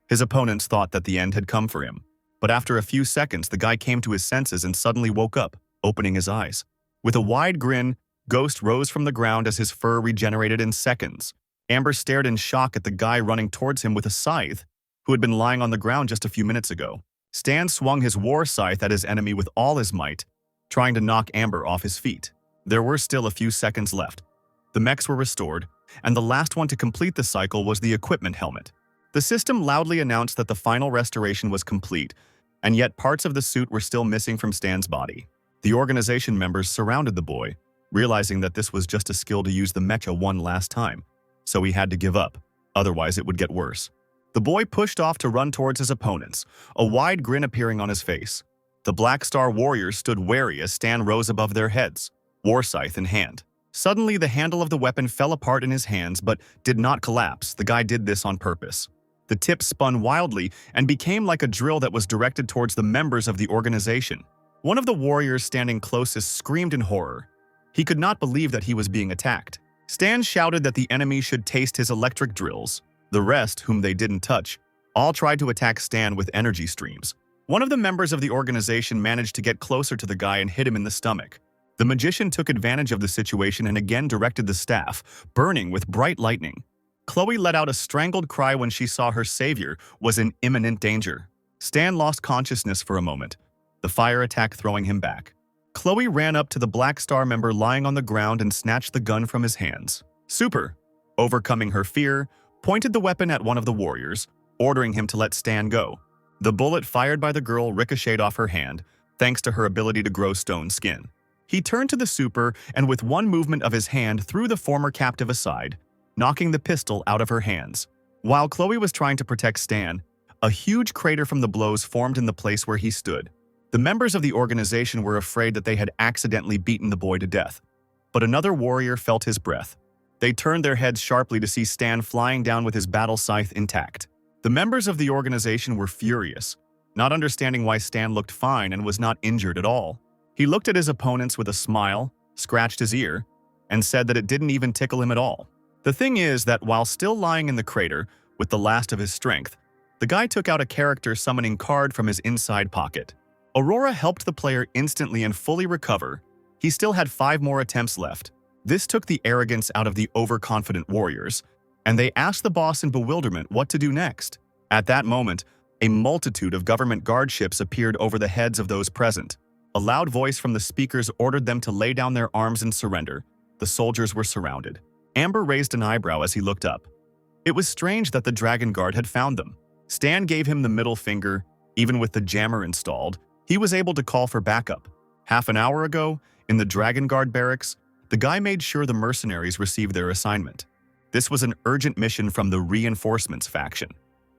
His opponents thought that the end had come for him, but after a few seconds the guy came to his senses and suddenly woke up, opening his eyes. With a wide grin, Ghost rose from the ground as his fur regenerated in seconds. Amber stared in shock at the guy running towards him with a scythe, who had been lying on the ground just a few minutes ago. Stan swung his war scythe at his enemy with all his might, trying to knock Amber off his feet. There were still a few seconds left. The mechs were restored, and the last one to complete the cycle was the equipment helmet. The system loudly announced that the final restoration was complete, and yet parts of the suit were still missing from Stan's body. The organization members surrounded the boy, realizing that this was just a skill to use the mecha one last time, so he had to give up, otherwise it would get worse. The boy pushed off to run towards his opponents, a wide grin appearing on his face. The Black Star warriors stood wary as Stan rose above their heads, war scythe in hand. Suddenly, the handle of the weapon fell apart in his hands but did not collapse. The guy did this on purpose. The tip spun wildly and became like a drill that was directed towards the members of the organization. One of the warriors standing closest screamed in horror. He could not believe that he was being attacked. Stan shouted that the enemy should taste his electric drills. The rest, whom they didn't touch, all tried to attack Stan with energy streams. One of the members of the organization managed to get closer to the guy and hit him in the stomach. The magician took advantage of the situation and again directed the staff, burning with bright lightning. Chloe let out a strangled cry when she saw her savior was in imminent danger. Stan lost consciousness for a moment, the fire attack throwing him back. Chloe ran up to the Black Star member lying on the ground and snatched the gun from his hands. Super, overcoming her fear, pointed the weapon at one of the warriors, ordering him to let Stan go. The bullet fired by the girl ricocheted off her hand, thanks to her ability to grow stone skin. He turned to the super and with one movement of his hand threw the former captive aside, knocking the pistol out of her hands. While Chloe was trying to protect Stan, a huge crater from the blows formed in the place where he stood. The members of the organization were afraid that they had accidentally beaten the boy to death. But another warrior felt his breath. They turned their heads sharply to see Stan flying down with his battle scythe intact. The members of the organization were furious, not understanding why Stan looked fine and was not injured at all. He looked at his opponents with a smile, scratched his ear, and said that it didn't even tickle him at all. The thing is that while still lying in the crater, with the last of his strength, the guy took out a character summoning card from his inside pocket. Aurora helped the player instantly and fully recover. He still had 5 more attempts left. This took the arrogance out of the overconfident warriors, and they asked the boss in bewilderment what to do next. At that moment, a multitude of government guardships appeared over the heads of those present. A loud voice from the speakers ordered them to lay down their arms and surrender. The soldiers were surrounded. Amber raised an eyebrow as he looked up. It was strange that the Dragon Guard had found them. Stan gave him the middle finger. Even with the jammer installed, he was able to call for backup. Half an hour ago, in the Dragon Guard barracks, the guy made sure the mercenaries received their assignment. This was an urgent mission from the Reinforcements faction.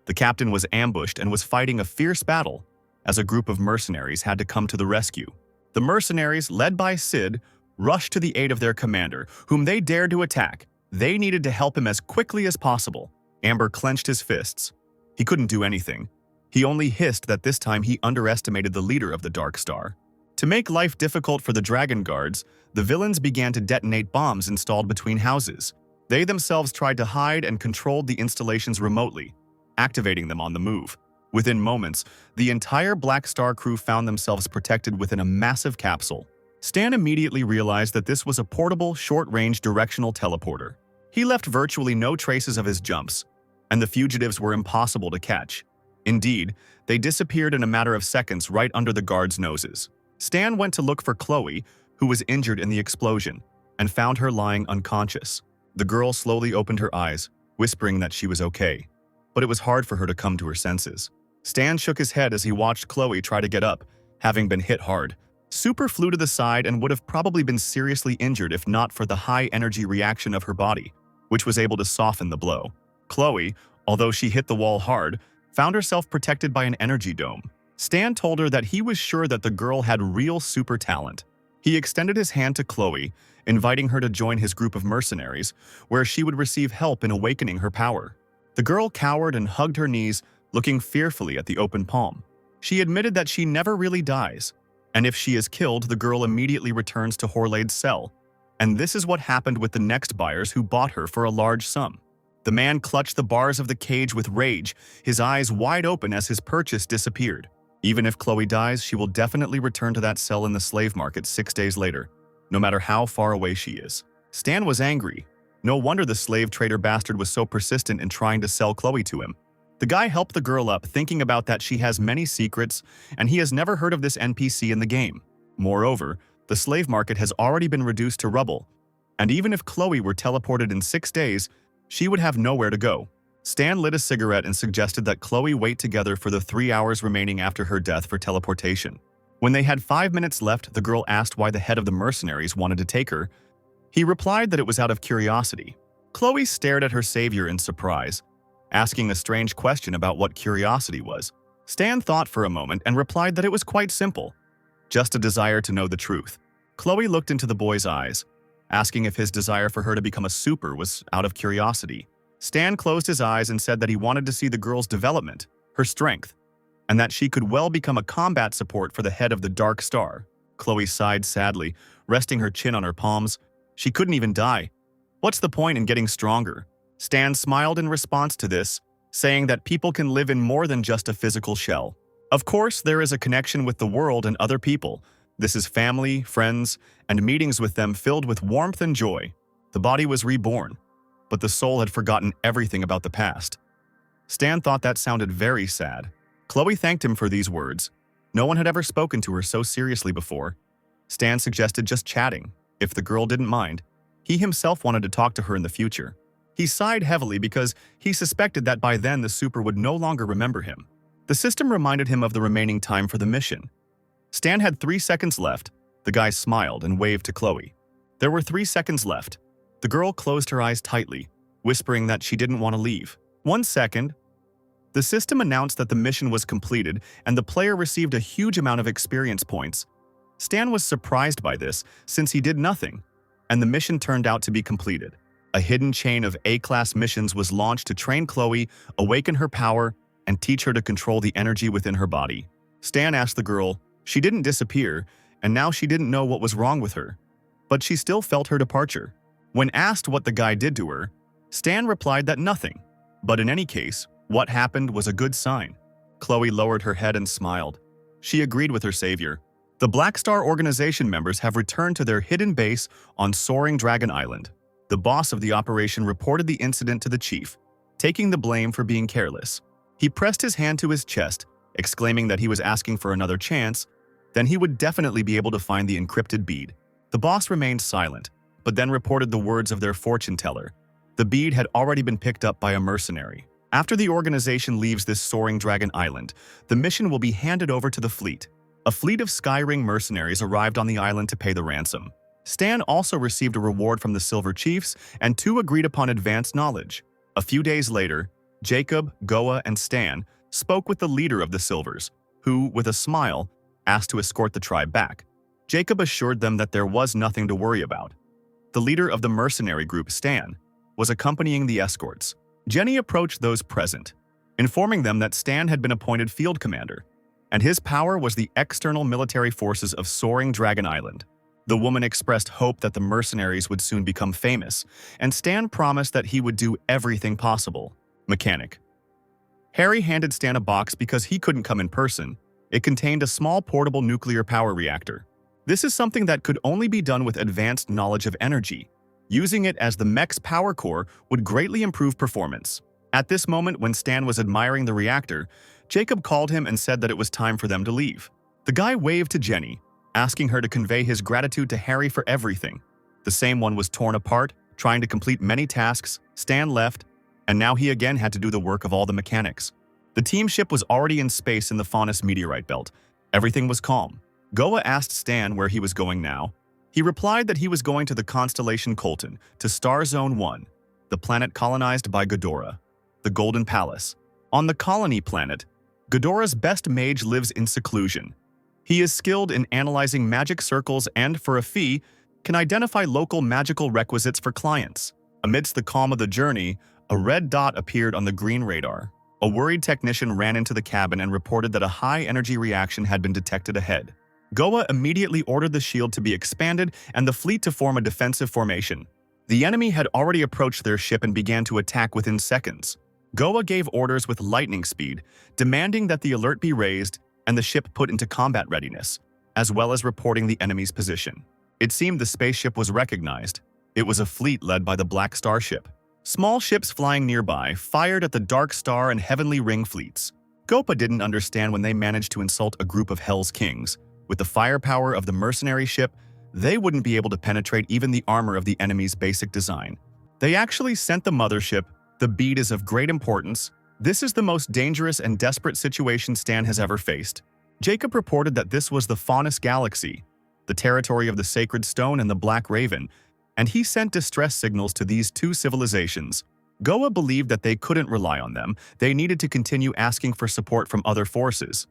The captain was ambushed and was fighting a fierce battle, as a group of mercenaries had to come to the rescue. The mercenaries, led by Sid, rushed to the aid of their commander, whom they dared to attack. They needed to help him as quickly as possible. Amber clenched his fists. He couldn't do anything. He only hissed that this time he underestimated the leader of the Dark Star. To make life difficult for the Dragon Guards, the villains began to detonate bombs installed between houses. They themselves tried to hide and controlled the installations remotely, activating them on the move. Within moments, the entire Black Star crew found themselves protected within a massive capsule. Stan immediately realized that this was a portable, short-range directional teleporter. He left virtually no traces of his jumps, and the fugitives were impossible to catch. Indeed, they disappeared in a matter of seconds right under the guards' noses. Stan went to look for Chloe, who was injured in the explosion, and found her lying unconscious. The girl slowly opened her eyes, whispering that she was okay, but it was hard for her to come to her senses. Stan shook his head as he watched Chloe try to get up, having been hit hard. Super flew to the side and would have probably been seriously injured if not for the high-energy reaction of her body, which was able to soften the blow. Chloe, although she hit the wall hard, found herself protected by an energy dome. Stan told her that he was sure that the girl had real super talent. He extended his hand to Chloe, inviting her to join his group of mercenaries, where she would receive help in awakening her power. The girl cowered and hugged her knees, looking fearfully at the open palm. She admitted that she never really dies, and if she is killed, the girl immediately returns to Horlade's cell. And this is what happened with the next buyers who bought her for a large sum. The man clutched the bars of the cage with rage, his eyes wide open as his purchase disappeared. Even if Chloe dies, she will definitely return to that cell in the slave market 6 days later, no matter how far away she is. Stan was angry. No wonder the slave trader bastard was so persistent in trying to sell Chloe to him. The guy helped the girl up, thinking about that she has many secrets, and he has never heard of this NPC in the game. Moreover, the slave market has already been reduced to rubble, and even if Chloe were teleported in 6 days, she would have nowhere to go. Stan lit a cigarette and suggested that Chloe wait together for the 3 hours remaining after her death for teleportation. When they had 5 minutes left, the girl asked why the head of the mercenaries wanted to take her. He replied that it was out of curiosity. Chloe stared at her savior in surprise, asking a strange question about what curiosity was. Stan thought for a moment and replied that it was quite simple, just a desire to know the truth. Chloe looked into the boy's eyes, asking if his desire for her to become a super was out of curiosity. Stan closed his eyes and said that he wanted to see the girl's development, her strength, and that she could well become a combat support for the head of the Dark Star. Chloe sighed sadly, resting her chin on her palms. She couldn't even die. What's the point in getting stronger? Stan smiled in response to this, saying that people can live in more than just a physical shell. Of course, there is a connection with the world and other people. This is family, friends, and meetings with them filled with warmth and joy. The body was reborn, but the soul had forgotten everything about the past. Stan thought that sounded very sad. Chloe thanked him for these words. No one had ever spoken to her so seriously before. Stan suggested just chatting, if the girl didn't mind. He himself wanted to talk to her in the future. He sighed heavily because he suspected that by then the super would no longer remember him. The system reminded him of the remaining time for the mission. Stan had 3 seconds left. The guy smiled and waved to Chloe. There were 3 seconds left. The girl closed her eyes tightly, whispering that she didn't want to leave. 1 second. The system announced that the mission was completed and the player received a huge amount of experience points. Stan was surprised by this since he did nothing, and the mission turned out to be completed. A hidden chain of A-class missions was launched to train Chloe, awaken her power, and teach her to control the energy within her body. Stan asked the girl. She didn't disappear, and now she didn't know what was wrong with her. But she still felt her departure. When asked what the guy did to her, Stan replied that nothing. But in any case, what happened was a good sign. Chloe lowered her head and smiled. She agreed with her savior. The Black Star organization members have returned to their hidden base on Soaring Dragon Island. The boss of the operation reported the incident to the chief, taking the blame for being careless. He pressed his hand to his chest, exclaiming that he was asking for another chance, then he would definitely be able to find the encrypted bead. The boss remained silent, but then reported the words of their fortune teller. The bead had already been picked up by a mercenary. After the organization leaves this Soaring Dragon Island, the mission will be handed over to the fleet. A fleet of Skyring mercenaries arrived on the island to pay the ransom. Stan also received a reward from the Silver Chiefs and 2 agreed-upon advanced knowledge. A few days later, Jacob, Goa, and Stan spoke with the leader of the Silvers, who, with a smile, asked to escort the tribe back. Jacob assured them that there was nothing to worry about. The leader of the mercenary group, Stan, was accompanying the escorts. Jenny approached those present, informing them that Stan had been appointed field commander, and his power was the external military forces of Soaring Dragon Island. The woman expressed hope that the mercenaries would soon become famous, and Stan promised that he would do everything possible. Mechanic. Harry handed Stan a box because he couldn't come in person. It contained a small portable nuclear power reactor. This is something that could only be done with advanced knowledge of energy. Using it as the mech's power core would greatly improve performance. At this moment, when Stan was admiring the reactor, Jacob called him and said that it was time for them to leave. The guy waved to Jenny, asking her to convey his gratitude to Harry for everything. The same one was torn apart, trying to complete many tasks. Stan left, and now he again had to do the work of all the mechanics. The team ship was already in space in the Faunus meteorite belt. Everything was calm. Goa asked Stan where he was going now. He replied that he was going to the constellation Colton, to Star Zone 1, the planet colonized by Ghidorah, the Golden Palace. On the colony planet, Ghidorah's best mage lives in seclusion. He is skilled in analyzing magic circles and, for a fee, can identify local magical requisites for clients. Amidst the calm of the journey, a red dot appeared on the green radar. A worried technician ran into the cabin and reported that a high-energy reaction had been detected ahead. Goa immediately ordered the shield to be expanded and the fleet to form a defensive formation. The enemy had already approached their ship and began to attack within seconds. Goa gave orders with lightning speed, demanding that the alert be raised and the ship put into combat readiness, as well as reporting the enemy's position. It seemed the spaceship was recognized. It was a fleet led by the Black Star ship. Small ships flying nearby fired at the Dark Star and Heavenly Ring fleets. Gopa didn't understand when they managed to insult a group of Hell's Kings. With the firepower of the mercenary ship, they wouldn't be able to penetrate even the armor of the enemy's basic design. They actually sent the mothership, The bead is of great importance. This is the most dangerous and desperate situation Stan has ever faced. Jacob reported that this was the Faunus Galaxy, the territory of the Sacred Stone and the Black Raven, and he sent distress signals to these two civilizations. Goa believed that they couldn't rely on them. They needed to continue asking for support from other forces.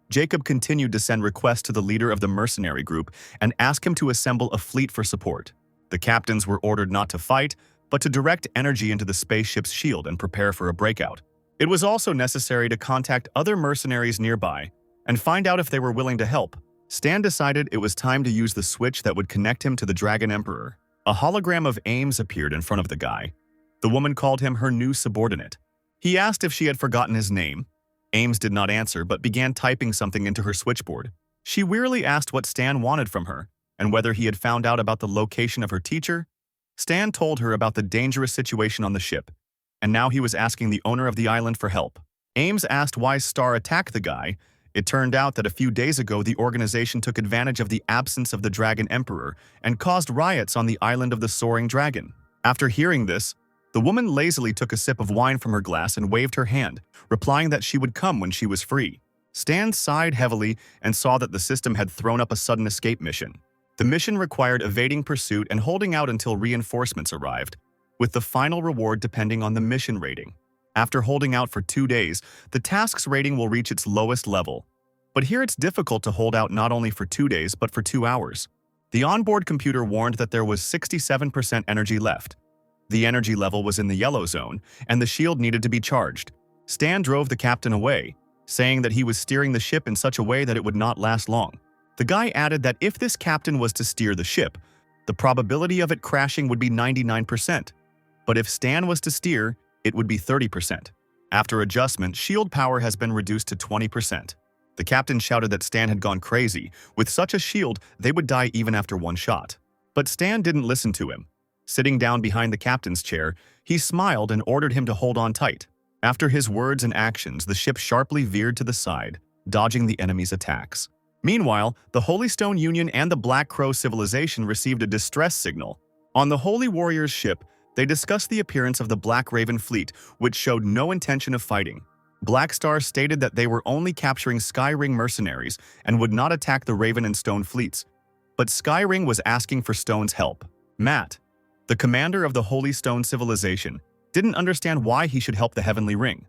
Jacob continued to send requests to the leader of the mercenary group and ask him to assemble a fleet for support. The captains were ordered not to fight, but to direct energy into the spaceship's shield and prepare for a breakout. It was also necessary to contact other mercenaries nearby and find out if they were willing to help. Stan decided it was time to use the switch that would connect him to the Dragon Emperor. A hologram of Ames appeared in front of the guy. The woman called him her new subordinate. He asked if she had forgotten his name. Ames did not answer but began typing something into her switchboard. She wearily asked what Stan wanted from her and whether he had found out about the location of her teacher. Stan told her about the dangerous situation on the ship, and now he was asking the owner of the island for help. Ames asked why Star attacked the guy. It turned out that a few days ago the organization took advantage of the absence of the Dragon Emperor and caused riots on the island of the Soaring Dragon. After hearing this, the woman lazily took a sip of wine from her glass and waved her hand, replying that she would come when she was free. Stan sighed heavily and saw that the system had thrown up a sudden escape mission. The mission required evading pursuit and holding out until reinforcements arrived, with the final reward depending on the mission rating. After holding out for 2 days, the task's rating will reach its lowest level. But here it's difficult to hold out not only for 2 days but for 2 hours. The onboard computer warned that there was 67% energy left. The energy level was in the yellow zone, and the shield needed to be charged. Stan drove the captain away, saying that he was steering the ship in such a way that it would not last long. The guy added that if this captain was to steer the ship, the probability of it crashing would be 99%. But if Stan was to steer, it would be 30%. After adjustment, shield power has been reduced to 20%. The captain shouted that Stan had gone crazy. With such a shield, they would die even after 1 shot. But Stan didn't listen to him. Sitting down behind the captain's chair, he smiled and ordered him to hold on tight. After his words and actions, the ship sharply veered to the side, dodging the enemy's attacks. Meanwhile, the Holy Stone Union and the Black Crow civilization received a distress signal. On the Holy Warrior's ship, they discussed the appearance of the Black Raven fleet, which showed no intention of fighting. Black Star stated that they were only capturing Skyring mercenaries and would not attack the Raven and Stone fleets. But Skyring was asking for Stone's help. Matt, the commander of the Holy Stone civilization, didn't understand why he should help the Heavenly Ring.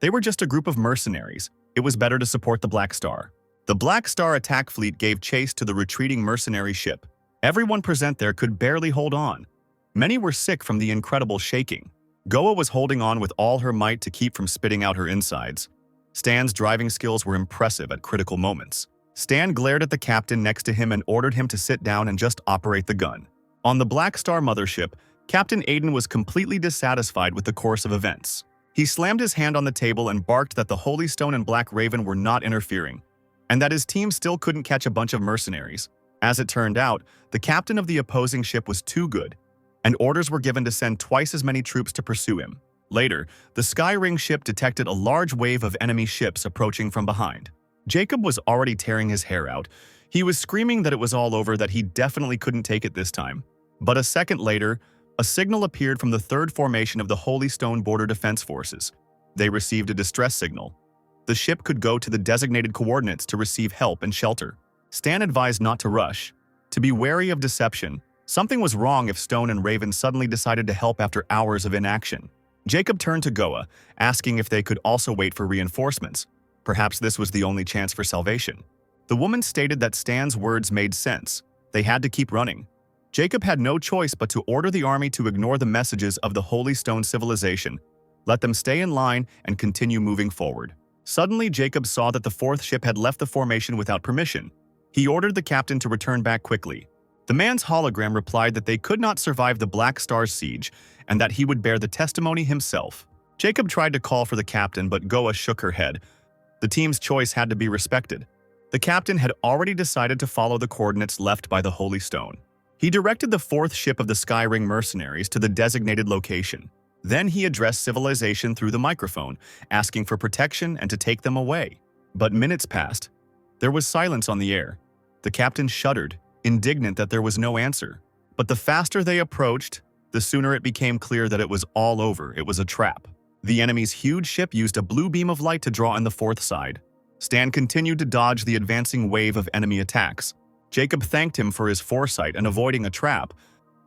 They were just a group of mercenaries. It was better to support the Black Star. The Black Star attack fleet gave chase to the retreating mercenary ship. Everyone present there could barely hold on. Many were sick from the incredible shaking. Goa was holding on with all her might to keep from spitting out her insides. Stan's driving skills were impressive at critical moments. Stan glared at the captain next to him and ordered him to sit down and just operate the gun. On the Black Star mothership, Captain Aiden was completely dissatisfied with the course of events. He slammed his hand on the table and barked that the Holy Stone and Black Raven were not interfering, and that his team still couldn't catch a bunch of mercenaries. As it turned out, the captain of the opposing ship was too good, and orders were given to send twice as many troops to pursue him. Later, the Skyring ship detected a large wave of enemy ships approaching from behind. Jacob was already tearing his hair out. He was screaming that it was all over, that he definitely couldn't take it this time. But a second later, a signal appeared from the 3rd formation of the Holy Stone Border Defense Forces. They received a distress signal. The ship could go to the designated coordinates to receive help and shelter. Stan advised not to rush, to be wary of deception. Something was wrong if Stone and Raven suddenly decided to help after hours of inaction. Jacob turned to Goa, asking if they could also wait for reinforcements. Perhaps this was the only chance for salvation. The woman stated that Stan's words made sense. They had to keep running. Jacob had no choice but to order the army to ignore the messages of the Holy Stone civilization, let them stay in line and continue moving forward. Suddenly, Jacob saw that the 4th ship had left the formation without permission. He ordered the captain to return back quickly. The man's hologram replied that they could not survive the Black Star's siege and that he would bear the testimony himself. Jacob tried to call for the captain, but Goa shook her head. The team's choice had to be respected. The captain had already decided to follow the coordinates left by the Holy Stone. He directed the 4th ship of the Skyring mercenaries to the designated location. Then he addressed civilization through the microphone, asking for protection and to take them away. But minutes passed. There was silence on the air. The captain shuddered, indignant that there was no answer. But the faster they approached, The sooner it became clear that it was all over, it was a trap. The enemy's huge ship used a blue beam of light to draw in the fourth side. Stan continued to dodge the advancing wave of enemy attacks. Jacob thanked him for his foresight and avoiding a trap,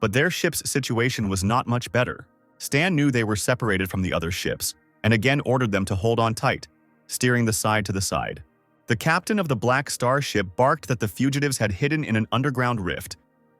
but their ship's situation was not much better. Stan knew they were separated from the other ships, and again ordered them to hold on tight, steering the side to the side. The captain of the Black Star ship barked that the fugitives had hidden in an underground rift,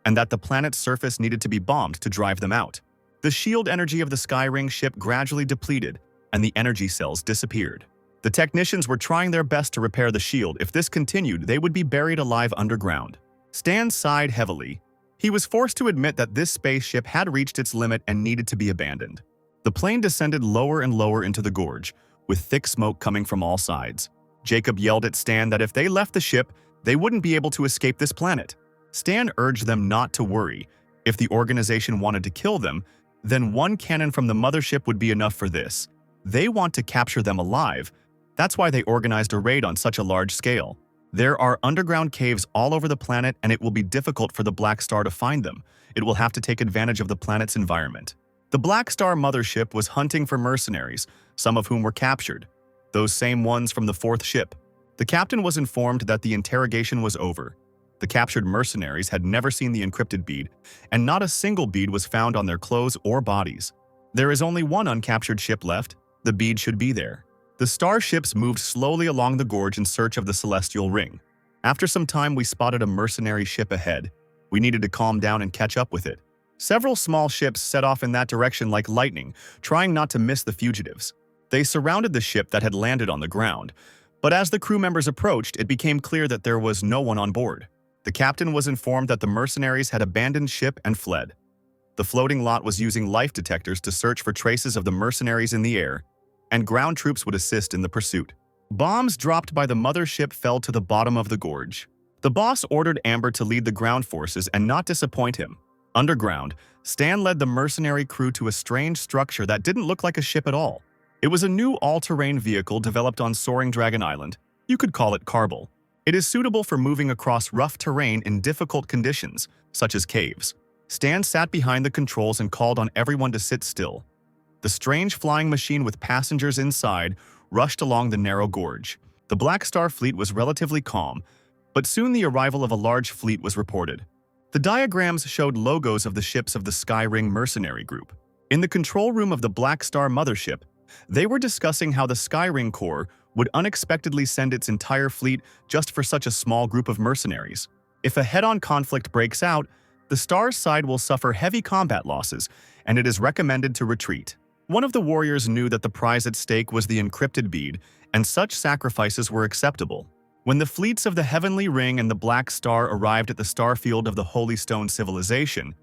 and that the planet's surface needed to be bombed to drive them out. The shield energy of the Skyring ship gradually depleted, and the energy cells disappeared. The technicians were trying their best to repair the shield. If this continued, they would be buried alive underground. Stan sighed heavily. He was forced to admit that this spaceship had reached its limit and needed to be abandoned. The plane descended lower and lower into the gorge, with thick smoke coming from all sides. Jacob yelled at Stan that if they left the ship, they wouldn't be able to escape this planet. Stan urged them not to worry. If the organization wanted to kill them, then one cannon from the mothership would be enough for this. They want to capture them alive. That's why they organized a raid on such a large scale. There are underground caves all over the planet, and it will be difficult for the Black Star to find them. It will have to take advantage of the planet's environment. The Black Star mothership was hunting for mercenaries, some of whom were captured. Those same ones from the fourth ship. The captain was informed that the interrogation was over. The captured mercenaries had never seen the encrypted bead, and not a single bead was found on their clothes or bodies. There is only one uncaptured ship left. The bead should be there. The starships moved slowly along the gorge in search of the celestial ring. After some time, we spotted a mercenary ship ahead. We needed to calm down and catch up with it. Several small ships set off in that direction like lightning, trying not to miss the fugitives. They surrounded the ship that had landed on the ground, but as the crew members approached, it became clear that there was no one on board. The captain was informed that the mercenaries had abandoned ship and fled. The floating lot was using life detectors to search for traces of the mercenaries in the air, and ground troops would assist in the pursuit. Bombs dropped by the mothership fell to the bottom of the gorge. The boss ordered Amber to lead the ground forces and not disappoint him. Underground, Stan led the mercenary crew to a strange structure that didn't look like a ship at all. It was a new all-terrain vehicle developed on Soaring Dragon Island. You could call it Carbel. It is suitable for moving across rough terrain in difficult conditions, such as caves. Stan sat behind the controls and called on everyone to sit still. The strange flying machine with passengers inside rushed along the narrow gorge. The Black Star fleet was relatively calm, but soon the arrival of a large fleet was reported. The diagrams showed logos of the ships of the Skyring mercenary group. In the control room of the Black Star mothership, they were discussing how the Skyring Corps would unexpectedly send its entire fleet just for such a small group of mercenaries. If a head-on conflict breaks out, the Star's side will suffer heavy combat losses, and it is recommended to retreat. One of the warriors knew that the prize at stake was the encrypted bead, and such sacrifices were acceptable. When the fleets of the Heavenly Ring and the Black Star arrived at the starfield of the Holy Stone civilization,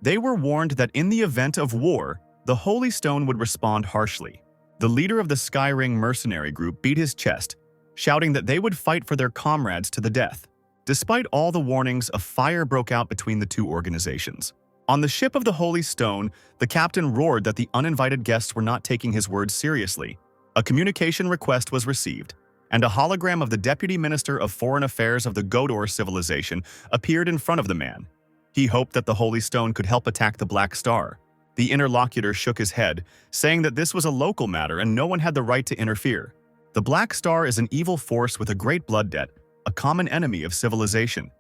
they were warned that in the event of war, the Holy Stone would respond harshly. The leader of the Skyring mercenary group beat his chest, shouting that they would fight for their comrades to the death. Despite all the warnings, a fire broke out between the two organizations. On the ship of the Holy Stone, the captain roared that the uninvited guests were not taking his words seriously. A communication request was received, and a hologram of the Deputy Minister of Foreign Affairs of the Godor civilization appeared in front of the man. He hoped that the Holy Stone could help attack the Black Star. The interlocutor shook his head, saying that this was a local matter and no one had the right to interfere. The Black Star is an evil force with a great blood debt, a common enemy of civilization.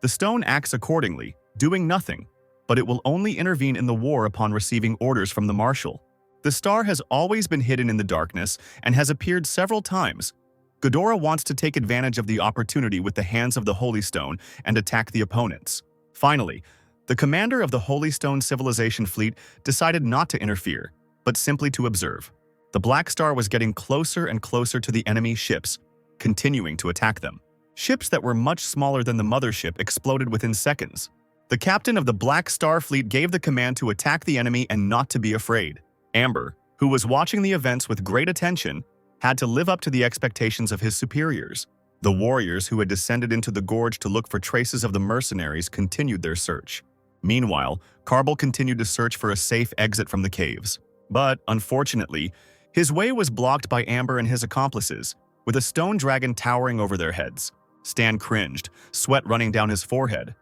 The stone acts accordingly, doing nothing, but it will only intervene in the war upon receiving orders from the Marshal. The star has always been hidden in the darkness and has appeared several times. Ghidorah wants to take advantage of the opportunity with the hands of the Holy Stone and attack the opponents. Finally, the commander of the Holy Stone Civilization fleet decided not to interfere, but simply to observe. The Black Star was getting closer and closer to the enemy ships, continuing to attack them. Ships that were much smaller than the mothership exploded within seconds. The captain of the Black Star fleet gave the command to attack the enemy and not to be afraid. Amber, who was watching the events with great attention, had to live up to the expectations of his superiors. The warriors who had descended into the gorge to look for traces of the mercenaries continued their search. Meanwhile, Carbel continued to search for a safe exit from the caves. But, unfortunately, his way was blocked by Amber and his accomplices, with a stone dragon towering over their heads. Stan cringed, sweat running down his forehead.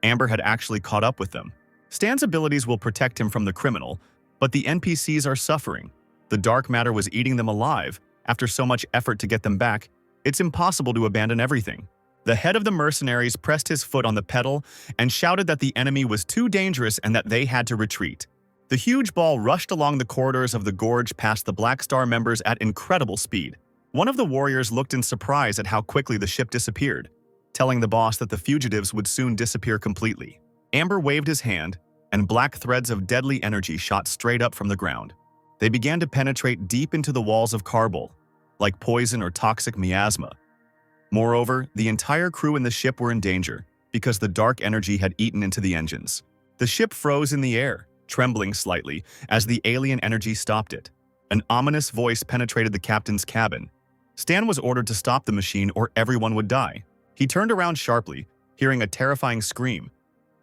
Amber had actually caught up with them. Stan's abilities will protect him from the criminal, but the NPCs are suffering. The dark matter was eating them alive. After so much effort to get them back, it's impossible to abandon everything. The head of the mercenaries pressed his foot on the pedal and shouted that the enemy was too dangerous and that they had to retreat. The huge ball rushed along the corridors of the gorge past the Black Star members at incredible speed. One of the warriors looked in surprise at how quickly the ship disappeared, telling the boss that the fugitives would soon disappear completely. Amber waved his hand, and black threads of deadly energy shot straight up from the ground. They began to penetrate deep into the walls of Karbol, like poison or toxic miasma. Moreover, the entire crew in the ship were in danger, because the dark energy had eaten into the engines. The ship froze in the air, trembling slightly, as the alien energy stopped it. An ominous voice penetrated the captain's cabin. Stan was ordered to stop the machine or everyone would die. He turned around sharply, hearing a terrifying scream.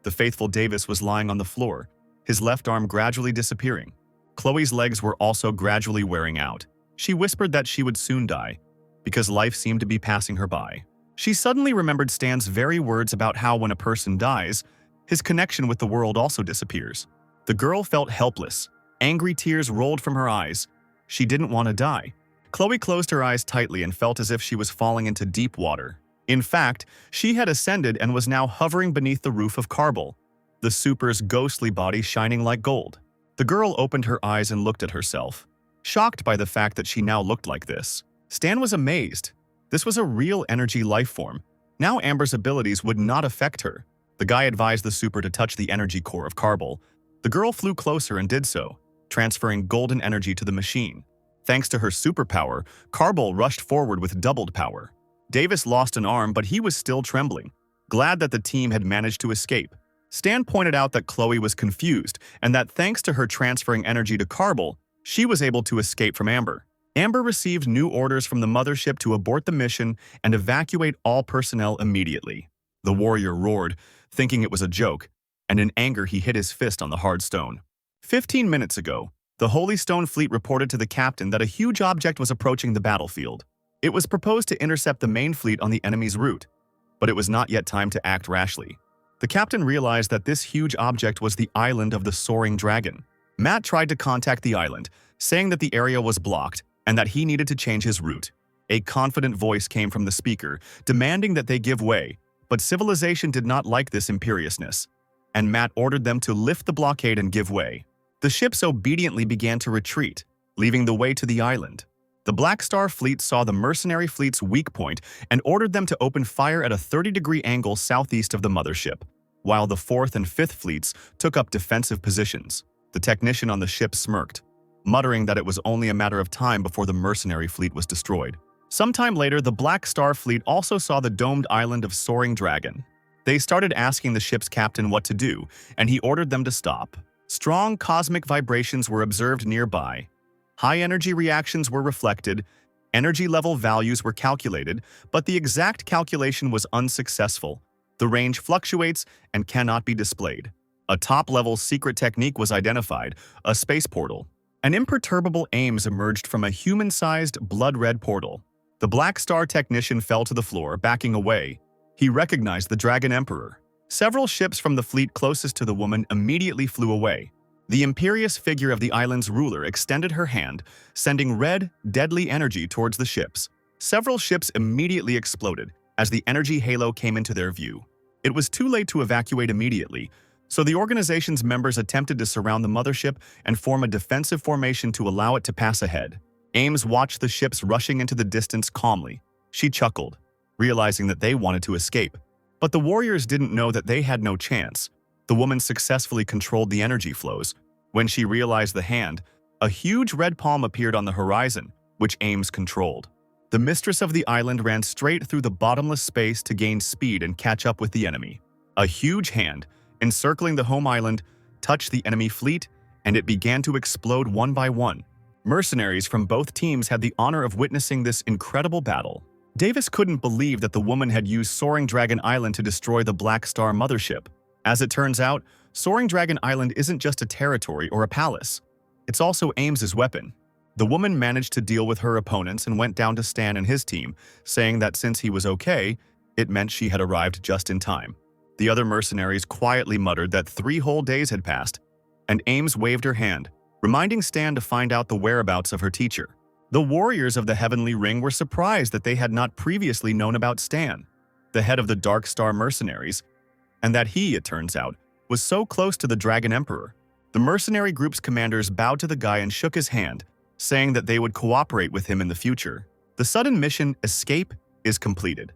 The faithful Davis was lying on the floor, his left arm gradually disappearing. Chloe's legs were also gradually wearing out. She whispered that she would soon die, because life seemed to be passing her by. She suddenly remembered Stan's very words about how when a person dies, his connection with the world also disappears. The girl felt helpless. Angry tears rolled from her eyes. She didn't want to die. Chloe closed her eyes tightly and felt as if she was falling into deep water. In fact, she had ascended and was now hovering beneath the roof of Karbol, the super's ghostly body shining like gold. The girl opened her eyes and looked at herself, shocked by the fact that she now looked like this. Stan was amazed. This was a real energy life form. Now Amber's abilities would not affect her. The guy advised the super to touch the energy core of Karbol. The girl flew closer and did so, transferring golden energy to the machine. Thanks to her superpower, Karbol rushed forward with doubled power. Davis lost an arm, but he was still trembling, glad that the team had managed to escape. Stan pointed out that Chloe was confused and that thanks to her transferring energy to Karbol, she was able to escape from Amber. Amber received new orders from the mothership to abort the mission and evacuate all personnel immediately. The warrior roared, thinking it was a joke, and in anger he hit his fist on the hard stone. 15 minutes ago, the Holy Stone fleet reported to the captain that a huge object was approaching the battlefield. It was proposed to intercept the main fleet on the enemy's route, but it was not yet time to act rashly. The captain realized that this huge object was the island of the Soaring Dragon. Matt tried to contact the island, saying that the area was blocked and that he needed to change his route. A confident voice came from the speaker, demanding that they give way, but civilization did not like this imperiousness, and Matt ordered them to lift the blockade and give way. The ships obediently began to retreat, leaving the way to the island. The Black Star fleet saw the mercenary fleet's weak point and ordered them to open fire at a 30-degree angle southeast of the mothership, while the 4th and 5th fleets took up defensive positions. The technician on the ship smirked, muttering that it was only a matter of time before the mercenary fleet was destroyed. Sometime later, the Black Star fleet also saw the domed island of Soaring Dragon. They started asking the ship's captain what to do, and he ordered them to stop. Strong cosmic vibrations were observed nearby. High-energy reactions were reflected, energy level values were calculated, but the exact calculation was unsuccessful. The range fluctuates and cannot be displayed. A top-level secret technique was identified, a space portal. An imperturbable Ames emerged from a human-sized, blood-red portal. The Black Star technician fell to the floor, backing away. He recognized the Dragon Emperor. Several ships from the fleet closest to the woman immediately flew away. The imperious figure of the island's ruler extended her hand, sending red, deadly energy towards the ships. Several ships immediately exploded as the energy halo came into their view. It was too late to evacuate immediately, so the organization's members attempted to surround the mothership and form a defensive formation to allow it to pass ahead. Ames watched the ships rushing into the distance calmly. She chuckled, realizing that they wanted to escape. But the warriors didn't know that they had no chance. The woman successfully controlled the energy flows. When she realized the hand, a huge red palm appeared on the horizon, which Ames controlled. The mistress of the island ran straight through the bottomless space to gain speed and catch up with the enemy. A huge hand, encircling the home island, touched the enemy fleet, and it began to explode one by one. Mercenaries from both teams had the honor of witnessing this incredible battle. Davis couldn't believe that the woman had used Soaring Dragon Island to destroy the Black Star mothership. As it turns out, Soaring Dragon Island isn't just a territory or a palace. It's also Ames's weapon. The woman managed to deal with her opponents and went down to Stan and his team, saying that since he was okay, it meant she had arrived just in time. The other mercenaries quietly muttered that 3 whole days had passed, and Ames waved her hand, reminding Stan to find out the whereabouts of her teacher. The warriors of the Heavenly Ring were surprised that they had not previously known about Stan, the head of the Dark Star mercenaries, and that he, it turns out, was so close to the Dragon Emperor. The mercenary group's commanders bowed to the guy and shook his hand, saying that they would cooperate with him in the future. The sudden mission, Escape, is completed.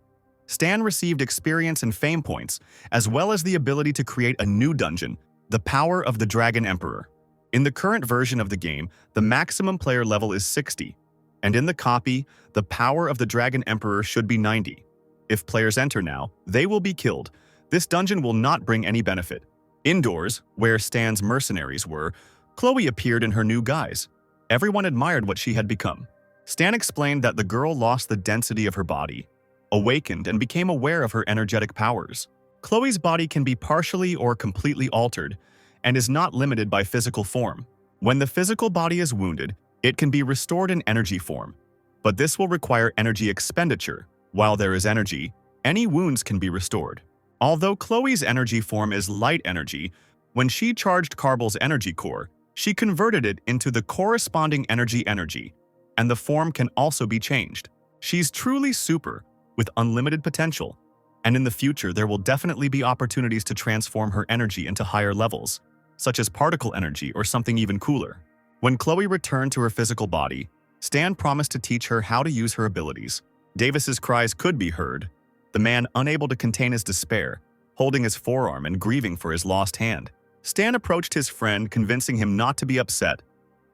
Stan received experience and fame points, as well as the ability to create a new dungeon, the Power of the Dragon Emperor. In the current version of the game, the maximum player level is 60, and in the copy, the Power of the Dragon Emperor should be 90. If players enter now, they will be killed. This dungeon will not bring any benefit. Indoors, where Stan's mercenaries were, Chloe appeared in her new guise. Everyone admired what she had become. Stan explained that the girl lost the density of her body, awakened, and became aware of her energetic powers. Chloe's body can be partially or completely altered, and is not limited by physical form. When the physical body is wounded, it can be restored in energy form, but this will require energy expenditure. While there is energy, any wounds can be restored. Although Chloe's energy form is light energy, when she charged Carbel's energy core, she converted it into the corresponding energy, and the form can also be changed. She's truly super, with unlimited potential, and in the future there will definitely be opportunities to transform her energy into higher levels, such as particle energy or something even cooler. When Chloe returned to her physical body, Stan promised to teach her how to use her abilities. Davis's cries could be heard, the man unable to contain his despair, holding his forearm and grieving for his lost hand. Stan approached his friend, convincing him not to be upset,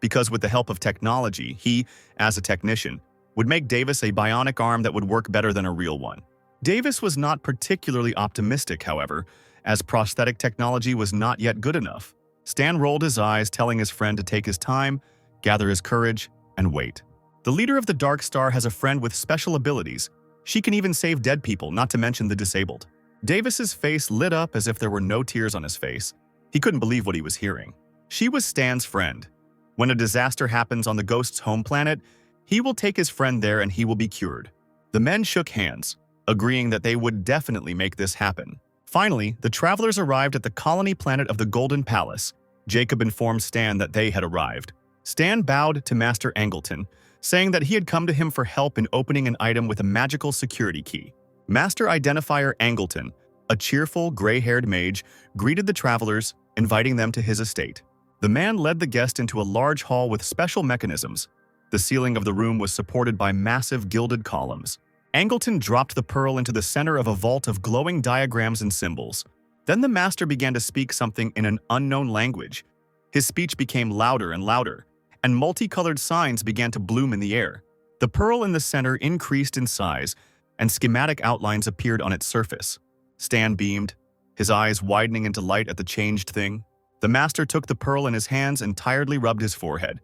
because with the help of technology, he, as a technician, would make Davis a bionic arm that would work better than a real one. Davis was not particularly optimistic, however, as prosthetic technology was not yet good enough. Stan rolled his eyes, telling his friend to take his time, gather his courage, and wait. The leader of the Dark Star has a friend with special abilities. She can even save dead people, not to mention the disabled. Davis's face lit up as if there were no tears on his face. He couldn't believe what he was hearing. She was Stan's friend. When a disaster happens on the ghost's home planet, he will take his friend there and he will be cured. The men shook hands, agreeing that they would definitely make this happen. Finally, the travelers arrived at the colony planet of the Golden Palace. Jacob informed Stan that they had arrived. Stan bowed to Master Angleton, saying that he had come to him for help in opening an item with a magical security key. Master Identifier Angleton, a cheerful, gray-haired mage, greeted the travelers, inviting them to his estate. The man led the guest into a large hall with special mechanisms. The ceiling of the room was supported by massive gilded columns. Angleton dropped the pearl into the center of a vault of glowing diagrams and symbols. Then the master began to speak something in an unknown language. His speech became louder and louder, and multicolored signs began to bloom in the air. The pearl in the center increased in size, and schematic outlines appeared on its surface. Stan beamed, his eyes widening into light at the changed thing. The master took the pearl in his hands and tiredly rubbed his forehead.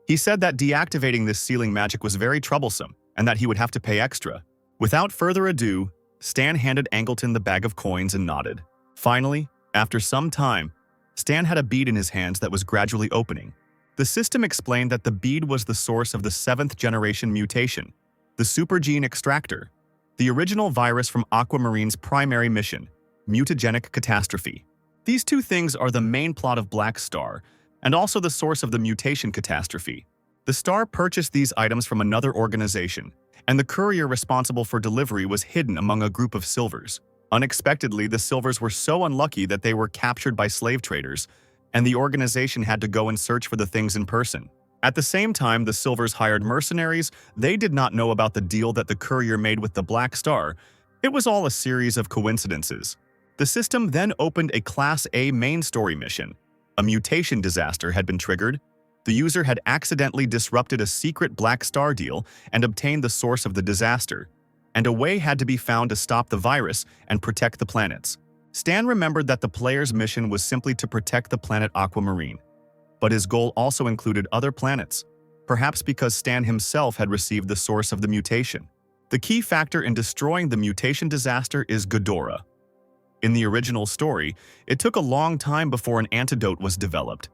He said that deactivating this sealing magic was very troublesome, and that he would have to pay extra. Without further ado, Stan handed Angleton the bag of coins and nodded. Finally, after some time, Stan had a bead in his hands that was gradually opening. The system explained that the bead was the source of the 7th-generation mutation, the super gene extractor, the original virus from Aquamarine's primary mission, mutagenic catastrophe. These two things are the main plot of Black Star, and also the source of the mutation catastrophe. The Star purchased these items from another organization, and the courier responsible for delivery was hidden among a group of silvers. Unexpectedly, the silvers were so unlucky that they were captured by slave traders, and the organization had to go and search for the things in person. At the same time, the silvers hired mercenaries. They did not know about the deal that the courier made with the Black Star. It was all a series of coincidences. The system then opened a Class A main story mission. A mutation disaster had been triggered. The user had accidentally disrupted a secret Black Star deal and obtained the source of the disaster, and a way had to be found to stop the virus and protect the planets. Stan remembered that the player's mission was simply to protect the planet Aquamarine, but his goal also included other planets, perhaps because Stan himself had received the source of the mutation. The key factor in destroying the mutation disaster is Ghidorah. In the original story, it took a long time before an antidote was developed.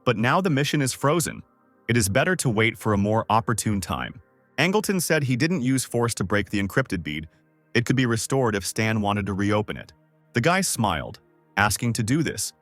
But now the mission is frozen. It is better to wait for a more opportune time. Angleton said he didn't use force to break the encrypted bead. It could be restored if Stan wanted to reopen it. The guy smiled, asking to do this.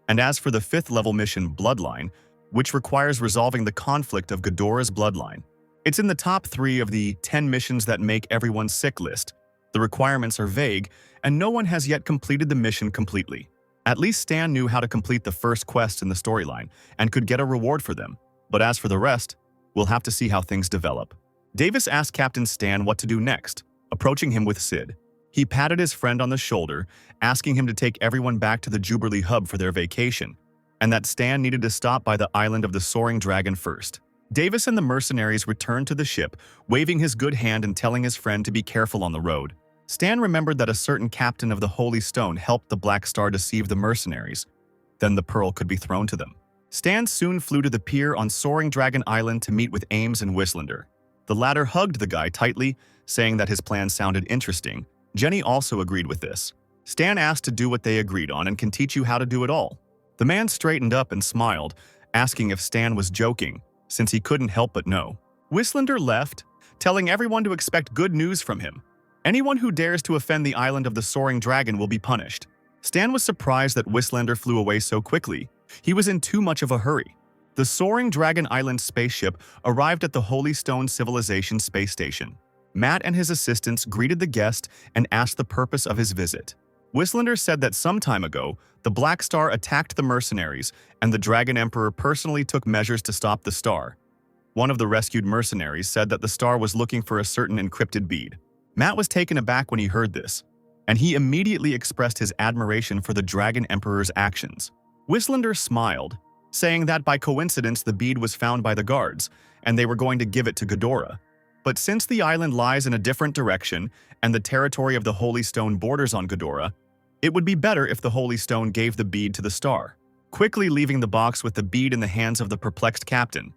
And as for the 5th level mission Bloodline, which requires resolving the conflict of Ghidorah's bloodline, it's in the top 3 of the 10 missions that make everyone sick list. The requirements are vague, and no one has yet completed the mission completely. At least Stan knew how to complete the first quest in the storyline and could get a reward for them. But as for the rest, we'll have to see how things develop. Davis asked Captain Stan what to do next, approaching him with Sid. He patted his friend on the shoulder, asking him to take everyone back to the Jubilee Hub for their vacation, and that Stan needed to stop by the island of the Soaring Dragon first. Davis and the mercenaries returned to the ship, waving his good hand and telling his friend to be careful on the road. Stan remembered that a certain captain of the Holy Stone helped the Black Star deceive the mercenaries. Then the pearl could be thrown to them. Stan soon flew to the pier on Soaring Dragon Island to meet with Ames and Whistlender. The latter hugged the guy tightly, saying that his plan sounded interesting. Jenny also agreed with this. Stan asked to do what they agreed on and can teach you how to do it all. The man straightened up and smiled, asking if Stan was joking, since he couldn't help but know. Whistlender left, telling everyone to expect good news from him. Anyone who dares to offend the island of the Soaring Dragon will be punished. Stan was surprised that Whistlender flew away so quickly. He was in too much of a hurry. The Soaring Dragon Island spaceship arrived at the Holy Stone Civilization space station. Matt and his assistants greeted the guest and asked the purpose of his visit. Whistlender said that some time ago, the Black Star attacked the mercenaries, and the Dragon Emperor personally took measures to stop the star. One of the rescued mercenaries said that the star was looking for a certain encrypted bead. Matt was taken aback when he heard this, and he immediately expressed his admiration for the Dragon Emperor's actions. Whistlender smiled, saying that by coincidence the bead was found by the guards, and they were going to give it to Ghidorah. But since the island lies in a different direction, and the territory of the Holy Stone borders on Ghidorah, it would be better if the Holy Stone gave the bead to the star. Quickly leaving the box with the bead in the hands of the perplexed captain,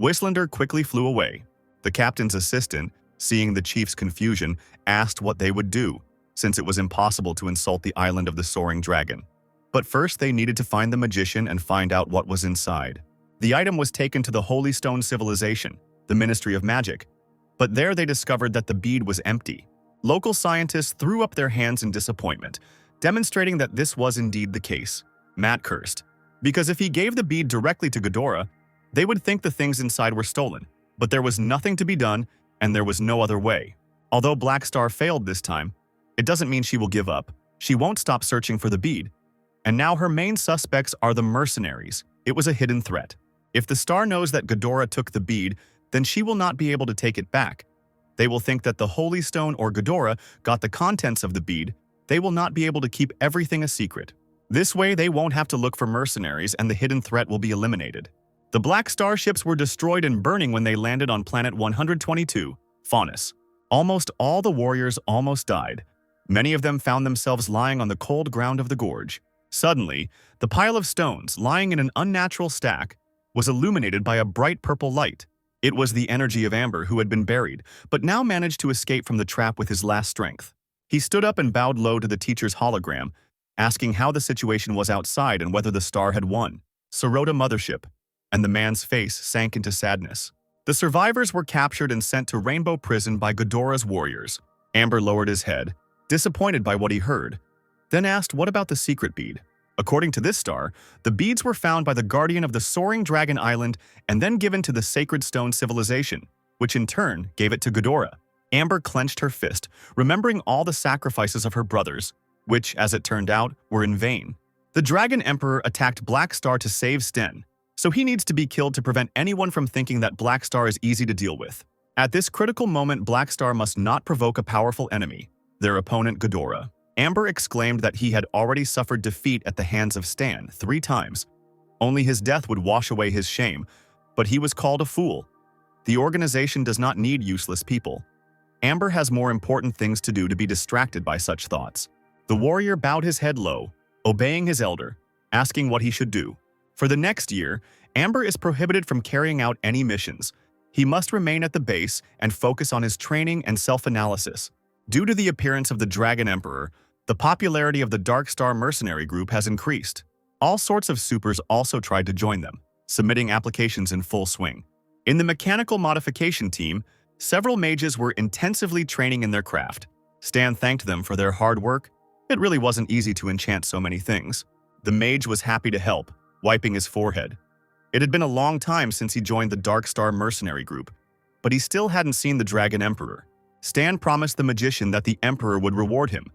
Whistlender quickly flew away. The captain's assistant, seeing the chief's confusion, asked what they would do, since it was impossible to insult the island of the Soaring Dragon. But first they needed to find the magician and find out what was inside. The item was taken to the Holy Stone Civilization, the Ministry of Magic, but there they discovered that the bead was empty. Local scientists threw up their hands in disappointment, demonstrating that this was indeed the case. Matt cursed, because if he gave the bead directly to Ghidorah, they would think the things inside were stolen. But there was nothing to be done, and there was no other way. Although Black Star failed this time, it doesn't mean she will give up. She won't stop searching for the bead. And now her main suspects are the mercenaries. It was a hidden threat. If the star knows that Ghidorah took the bead, then she will not be able to take it back. They will think that the Holy Stone or Ghidorah got the contents of the bead. They will not be able to keep everything a secret. This way, they won't have to look for mercenaries and the hidden threat will be eliminated. The Black Star ships were destroyed and burning when they landed on planet 122, Faunus. Almost all the warriors almost died. Many of them found themselves lying on the cold ground of the gorge. Suddenly, the pile of stones, lying in an unnatural stack, was illuminated by a bright purple light. It was the energy of Amber, who had been buried, but now managed to escape from the trap with his last strength. He stood up and bowed low to the teacher's hologram, asking how the situation was outside and whether the star had won. Sorota Mothership, and the man's face sank into sadness. The survivors were captured and sent to Rainbow Prison by Ghidorah's warriors. Amber lowered his head, disappointed by what he heard, then asked what about the secret bead. According to this star, the beads were found by the guardian of the Soaring Dragon Island and then given to the Sacred Stone Civilization, which in turn gave it to Ghidorah. Amber clenched her fist, remembering all the sacrifices of her brothers, which, as it turned out, were in vain. The Dragon Emperor attacked Black Star to save Sten, so he needs to be killed to prevent anyone from thinking that Black Star is easy to deal with. At this critical moment, Black Star must not provoke a powerful enemy, their opponent Ghidorah. Amber exclaimed that he had already suffered defeat at the hands of Stan 3 times. Only his death would wash away his shame, but he was called a fool. The organization does not need useless people. Amber has more important things to do to be distracted by such thoughts. The warrior bowed his head low, obeying his elder, asking what he should do. For the next year, Amber is prohibited from carrying out any missions. He must remain at the base and focus on his training and self-analysis. Due to the appearance of the Dragon Emperor, the popularity of the Dark Star mercenary group has increased. All sorts of supers also tried to join them, submitting applications in full swing. In the mechanical modification team, several mages were intensively training in their craft. Stan thanked them for their hard work, It really wasn't easy to enchant so many things. The mage was happy to help, wiping his forehead. It had been a long time since he joined the Dark Star mercenary group, but he still hadn't seen the Dragon Emperor. Stan promised the magician that the Emperor would reward him.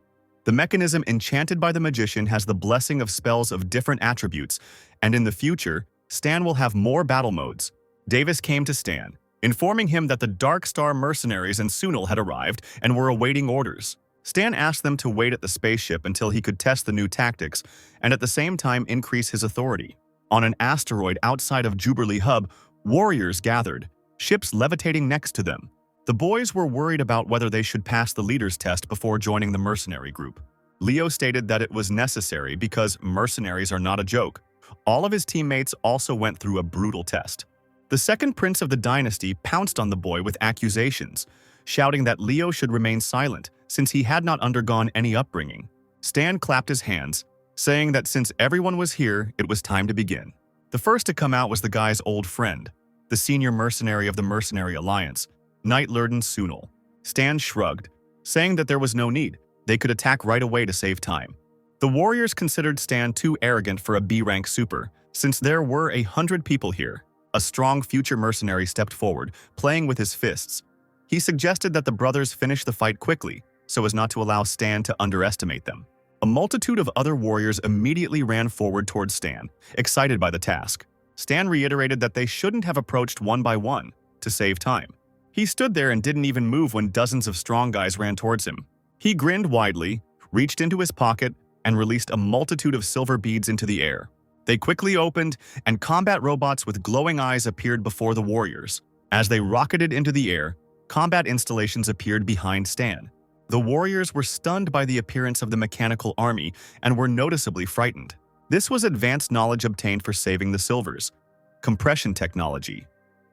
The mechanism enchanted by the magician has the blessing of spells of different attributes, and in the future, Stan will have more battle modes. Davis came to Stan, informing him that the Dark Star mercenaries and Sunil had arrived and were awaiting orders. Stan asked them to wait at the spaceship until he could test the new tactics and at the same time increase his authority. On an asteroid outside of Jubilee Hub, warriors gathered, ships levitating next to them. The boys were worried about whether they should pass the leader's test before joining the mercenary group. Leo stated that it was necessary because mercenaries are not a joke. All of his teammates also went through a brutal test. The second prince of the dynasty pounced on the boy with accusations, shouting that Leo should remain silent since he had not undergone any upbringing. Stan clapped his hands, saying that since everyone was here, it was time to begin. The first to come out was the guy's old friend, the senior mercenary of the Mercenary Alliance, Knight Lurden Sunil. Stan shrugged, saying that there was no need. They could attack right away to save time. The warriors considered Stan too arrogant for a B-rank super, since there were 100 people here. A strong future mercenary stepped forward, playing with his fists. He suggested that the brothers finish the fight quickly, so as not to allow Stan to underestimate them. A multitude of other warriors immediately ran forward towards Stan, excited by the task. Stan reiterated that they shouldn't have approached one by one, to save time. He stood there and didn't even move when dozens of strong guys ran towards him. He grinned widely, reached into his pocket, and released a multitude of silver beads into the air. They quickly opened, and combat robots with glowing eyes appeared before the warriors. As they rocketed into the air, combat installations appeared behind Stan. The warriors were stunned by the appearance of the mechanical army and were noticeably frightened. This was advanced knowledge obtained for saving the silvers. Compression technology.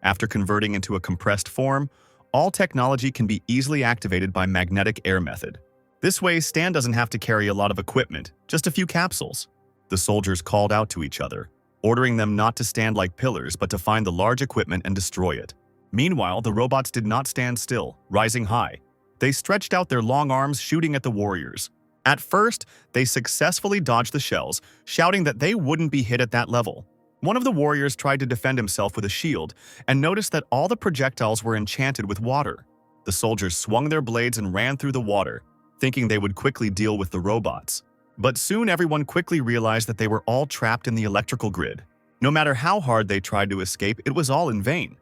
After converting into a compressed form, all technology can be easily activated by magnetic air method. This way, Stan doesn't have to carry a lot of equipment, just a few capsules. The soldiers called out to each other, ordering them not to stand like pillars but to find the large equipment and destroy it. Meanwhile, the robots did not stand still, rising high. They stretched out their long arms, shooting at the warriors. At first, they successfully dodged the shells, shouting that they wouldn't be hit at that level. One of the warriors tried to defend himself with a shield and noticed that all the projectiles were enchanted with water. The soldiers swung their blades and ran through the water, thinking they would quickly deal with the robots. But soon everyone quickly realized that they were all trapped in the electrical grid. No matter how hard they tried to escape, it was all in vain.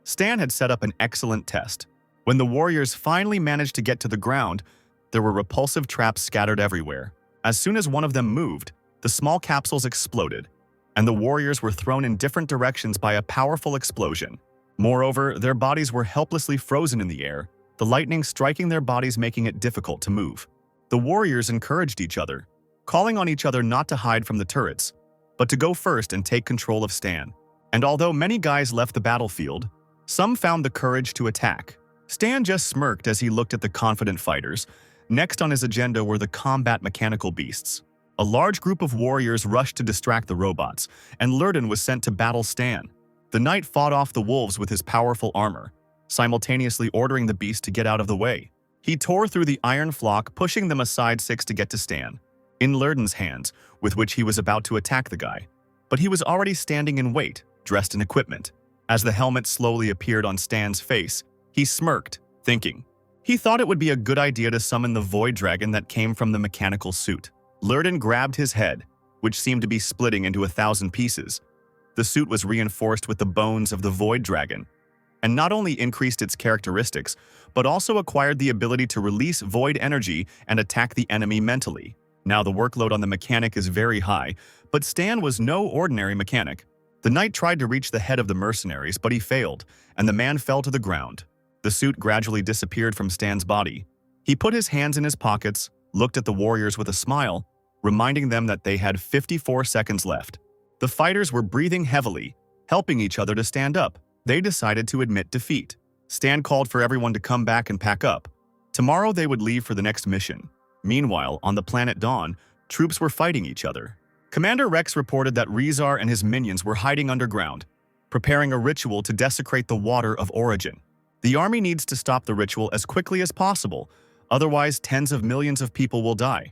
Stan had set up an excellent test. When the warriors finally managed to get to the ground, there were repulsive traps scattered everywhere. As soon as one of them moved, the small capsules exploded, and the warriors were thrown in different directions by a powerful explosion. Moreover, their bodies were helplessly frozen in the air, the lightning striking their bodies making it difficult to move. The warriors encouraged each other, calling on each other not to hide from the turrets, but to go first and take control of Stan. And although many guys left the battlefield, some found the courage to attack. Stan just smirked as he looked at the confident fighters. Next on his agenda were the combat mechanical beasts. A large group of warriors rushed to distract the robots, and Lurden was sent to battle Stan. The knight fought off the wolves with his powerful armor, simultaneously ordering the beast to get out of the way. He tore through the iron flock, pushing them aside 6 to get to Stan, in Lurden's hands, with which he was about to attack the guy. But he was already standing in wait, dressed in equipment. As the helmet slowly appeared on Stan's face, he smirked, thinking. He thought it would be a good idea to summon the void dragon that came from the mechanical suit. Lurden grabbed his head, which seemed to be splitting into 1,000 pieces. The suit was reinforced with the bones of the void dragon, and not only increased its characteristics, but also acquired the ability to release void energy and attack the enemy mentally. Now the workload on the mechanic is very high, but Stan was no ordinary mechanic. The knight tried to reach the head of the mercenaries, but he failed, and the man fell to the ground. The suit gradually disappeared from Stan's body. He put his hands in his pockets, looked at the warriors with a smile, reminding them that they had 54 seconds left. The fighters were breathing heavily, helping each other to stand up. They decided to admit defeat. Stan called for everyone to come back and pack up. Tomorrow they would leave for the next mission. Meanwhile, on the planet Dawn, troops were fighting each other. Commander Rex reported that Rezar and his minions were hiding underground, preparing a ritual to desecrate the water of origin. The army needs to stop the ritual as quickly as possible, otherwise tens of millions of people will die.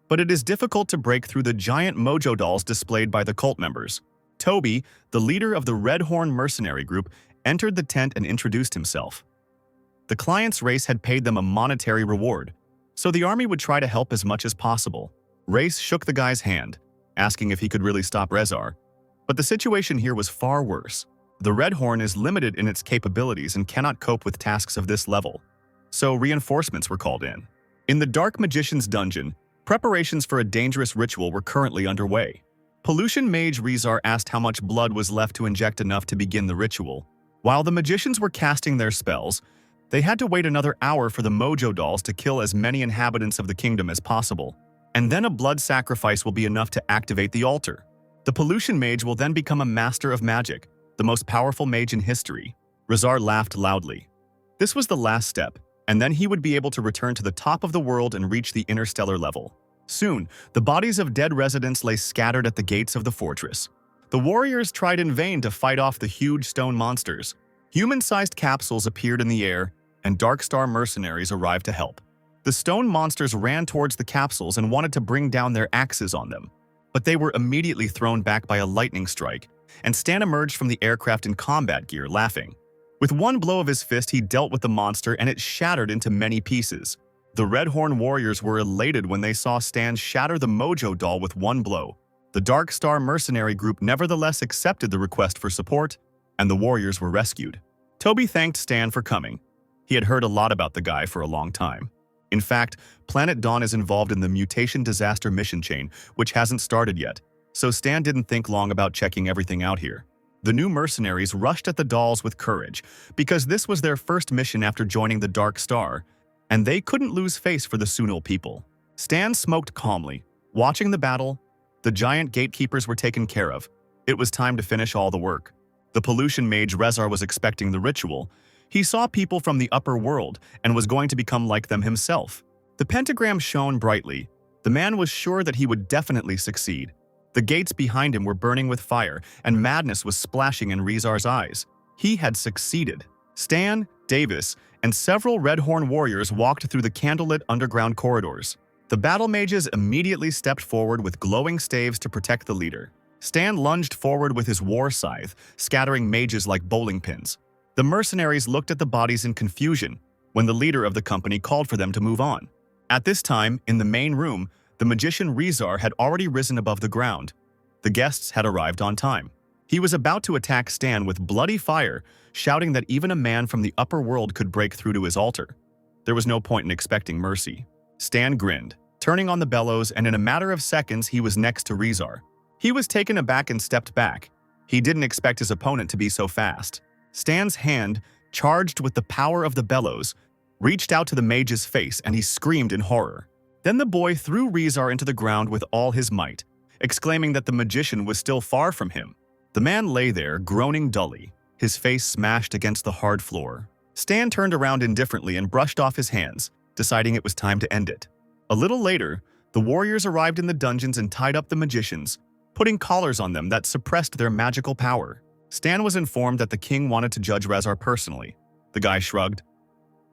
but it is difficult to break through the giant mojo dolls displayed by the cult members. Toby, the leader of the Red Horn mercenary group, entered the tent and introduced himself. The client's race had paid them a monetary reward, so the army would try to help as much as possible. Race shook the guy's hand, asking if he could really stop Rezar. But the situation here was far worse. The Red Horn is limited in its capabilities and cannot cope with tasks of this level, so reinforcements were called in. In the Dark Magician's dungeon, preparations for a dangerous ritual were currently underway. Pollution Mage Rezar asked how much blood was left to inject enough to begin the ritual. While the magicians were casting their spells, they had to wait another hour for the mojo dolls to kill as many inhabitants of the kingdom as possible. And then a blood sacrifice will be enough to activate the altar. The Pollution Mage will then become a master of magic, the most powerful mage in history. Rezar laughed loudly. This was the last step, and then he would be able to return to the top of the world and reach the interstellar level. Soon, the bodies of dead residents lay scattered at the gates of the fortress. The warriors tried in vain to fight off the huge stone monsters. Human-sized capsules appeared in the air, and Dark Star mercenaries arrived to help. The stone monsters ran towards the capsules and wanted to bring down their axes on them, but they were immediately thrown back by a lightning strike, and Stan emerged from the aircraft in combat gear, laughing. With one blow of his fist, he dealt with the monster and it shattered into many pieces. The Red Horn warriors were elated when they saw Stan shatter the mojo doll with one blow. The Dark Star mercenary group nevertheless accepted the request for support, and the warriors were rescued. Toby thanked Stan for coming. He had heard a lot about the guy for a long time. In fact, Planet Dawn is involved in the mutation disaster mission chain, which hasn't started yet, so Stan didn't think long about checking everything out here. The new mercenaries rushed at the dolls with courage, because this was their first mission after joining the Dark Star, and they couldn't lose face for the Sunil people. Stan smoked calmly. Watching the battle, the giant gatekeepers were taken care of. It was time to finish all the work. The pollution mage Rezar was expecting the ritual. He saw people from the upper world and was going to become like them himself. The pentagram shone brightly. The man was sure that he would definitely succeed. The gates behind him were burning with fire, and madness was splashing in Rezar's eyes. He had succeeded. Stan, Davis, and several Red Horn warriors walked through the candlelit underground corridors. The battle mages immediately stepped forward with glowing staves to protect the leader. Stan lunged forward with his war scythe, scattering mages like bowling pins. The mercenaries looked at the bodies in confusion when the leader of the company called for them to move on. At this time, in the main room, the magician Rezar had already risen above the ground. The guests had arrived on time. He was about to attack Stan with bloody fire, shouting that even a man from the upper world could break through to his altar. There was no point in expecting mercy. Stan grinned, turning on the bellows, and in a matter of seconds he was next to Rezar. He was taken aback and stepped back. He didn't expect his opponent to be so fast. Stan's hand, charged with the power of the bellows, reached out to the mage's face and he screamed in horror. Then the boy threw Rezar into the ground with all his might, exclaiming that the magician was still far from him. The man lay there, groaning dully, his face smashed against the hard floor. Stan turned around indifferently and brushed off his hands, deciding it was time to end it. A little later, the warriors arrived in the dungeons and tied up the magicians, putting collars on them that suppressed their magical power. Stan was informed that the king wanted to judge Rezar personally. The guy shrugged.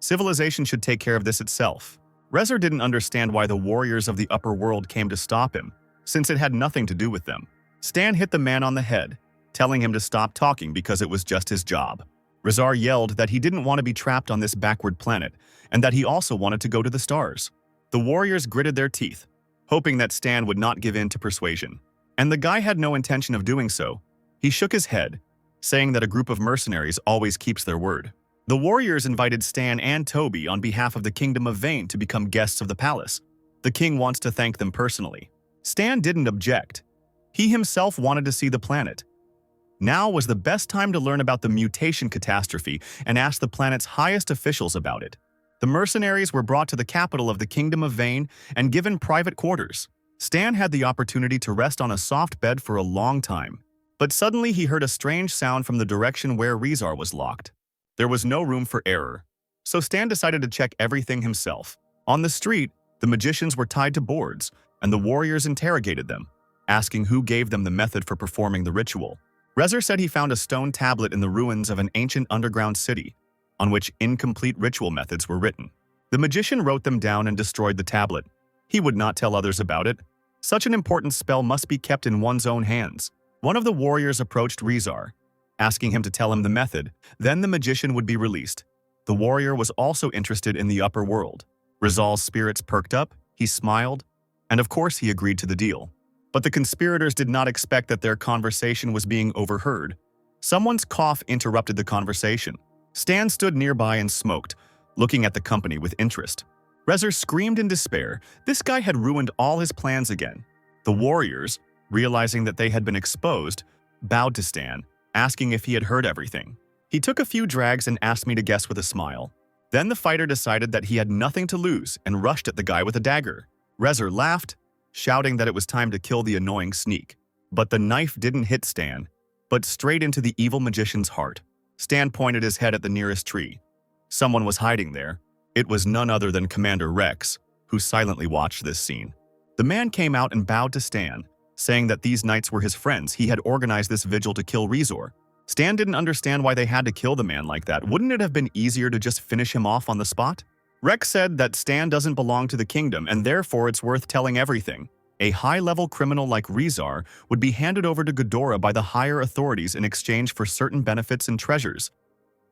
Civilization should take care of this itself. Rezar didn't understand why the warriors of the upper world came to stop him, since it had nothing to do with them. Stan hit the man on the head, telling him to stop talking because it was just his job. Rezar yelled that he didn't want to be trapped on this backward planet, and that he also wanted to go to the stars. The warriors gritted their teeth, hoping that Stan would not give in to persuasion. And the guy had no intention of doing so. He shook his head, saying that a group of mercenaries always keeps their word. The warriors invited Stan and Toby on behalf of the Kingdom of Vane to become guests of the palace. The king wants to thank them personally. Stan didn't object. He himself wanted to see the planet. Now was the best time to learn about the mutation catastrophe and ask the planet's highest officials about it. The mercenaries were brought to the capital of the Kingdom of Vane and given private quarters. Stan had the opportunity to rest on a soft bed for a long time. But suddenly he heard a strange sound from the direction where Rezar was locked. There was no room for error, so Stan decided to check everything himself. On the street, the magicians were tied to boards, and the warriors interrogated them, asking who gave them the method for performing the ritual. Rezar said he found a stone tablet in the ruins of an ancient underground city, on which incomplete ritual methods were written. The magician wrote them down and destroyed the tablet. He would not tell others about it. Such an important spell must be kept in one's own hands. One of the warriors approached Rizar, asking him to tell him the method. Then the magician would be released. The warrior was also interested in the upper world. Rizal's spirits perked up, he smiled, and of course he agreed to the deal. But the conspirators did not expect that their conversation was being overheard. Someone's cough interrupted the conversation. Stan stood nearby and smoked, looking at the company with interest. Rezar screamed in despair. This guy had ruined all his plans again. The warriors, realizing that they had been exposed, bowed to Stan, asking if he had heard everything. He took a few drags and asked me to guess with a smile. Then the fighter decided that he had nothing to lose and rushed at the guy with a dagger. Rezar laughed, shouting that it was time to kill the annoying sneak. But the knife didn't hit Stan, but straight into the evil magician's heart. Stan pointed his head at the nearest tree. Someone was hiding there. It was none other than Commander Rex, who silently watched this scene. The man came out and bowed to Stan, saying that these knights were his friends. He had organized this vigil to kill Rizar. Stan didn't understand why they had to kill the man like that. Wouldn't it have been easier to just finish him off on the spot? Rex said that Stan doesn't belong to the kingdom, and therefore it's worth telling everything. A high-level criminal like Rizar would be handed over to Ghidorah by the higher authorities in exchange for certain benefits and treasures.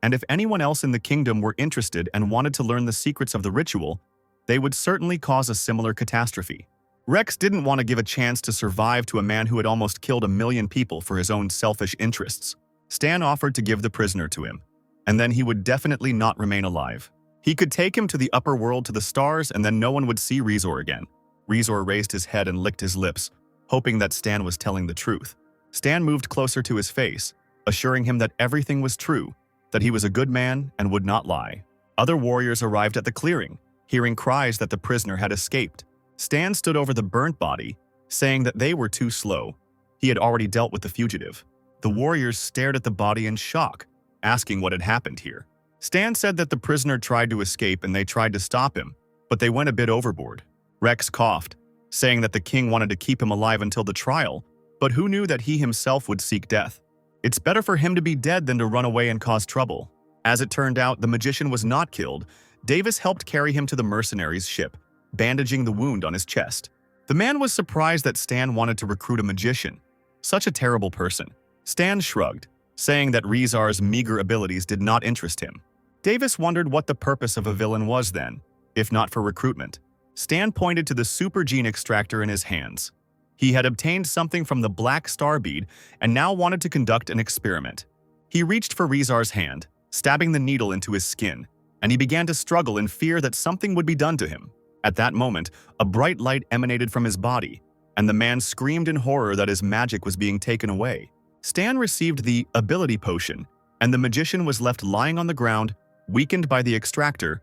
And if anyone else in the kingdom were interested and wanted to learn the secrets of the ritual, they would certainly cause a similar catastrophe. Rex didn't want to give a chance to survive to a man who had almost killed 1 million people for his own selfish interests. Stan offered to give the prisoner to him, and then he would definitely not remain alive. He could take him to the upper world, to the stars, and then no one would see Rizar again. Rizar raised his head and licked his lips, hoping that Stan was telling the truth. Stan moved closer to his face, assuring him that everything was true, that he was a good man and would not lie. Other warriors arrived at the clearing, hearing cries that the prisoner had escaped. Stan stood over the burnt body, saying that they were too slow. He had already dealt with the fugitive. The warriors stared at the body in shock, asking what had happened here. Stan said that the prisoner tried to escape and they tried to stop him, but they went a bit overboard. Rex coughed, saying that the king wanted to keep him alive until the trial, but who knew that he himself would seek death? It's better for him to be dead than to run away and cause trouble. As it turned out, the magician was not killed. Davis helped carry him to the mercenaries' ship, bandaging the wound on his chest. The man was surprised that Stan wanted to recruit a magician. Such a terrible person. Stan shrugged, saying that Rizar's meager abilities did not interest him. Davis wondered what the purpose of a villain was then, if not for recruitment. Stan pointed to the super gene extractor in his hands. He had obtained something from the black star bead and now wanted to conduct an experiment. He reached for Rizar's hand, stabbing the needle into his skin, and he began to struggle in fear that something would be done to him. At that moment, a bright light emanated from his body, and the man screamed in horror that his magic was being taken away. Stan received the ability potion, and the magician was left lying on the ground, weakened by the extractor.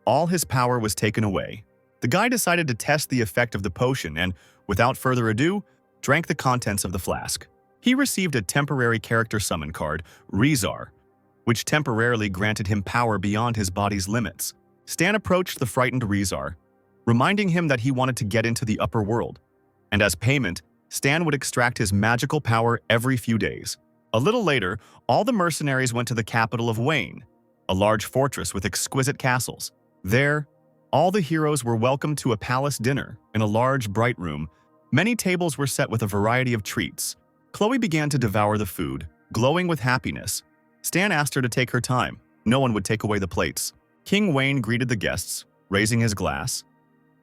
All his power was taken away. The guy decided to test the effect of the potion and, without further ado, drank the contents of the flask. He received a temporary character summon card, Rizar, which temporarily granted him power beyond his body's limits. Stan approached the frightened Rizar, reminding him that he wanted to get into the upper world, and as payment, Stan would extract his magical power every few days. A little later, all the mercenaries went to the capital of Wayne, a large fortress with exquisite castles. There, all the heroes were welcomed to a palace dinner in a large, bright room. Many tables were set with a variety of treats. Chloe began to devour the food, glowing with happiness. Stan asked her to take her time. No one would take away the plates. King Wayne greeted the guests, raising his glass.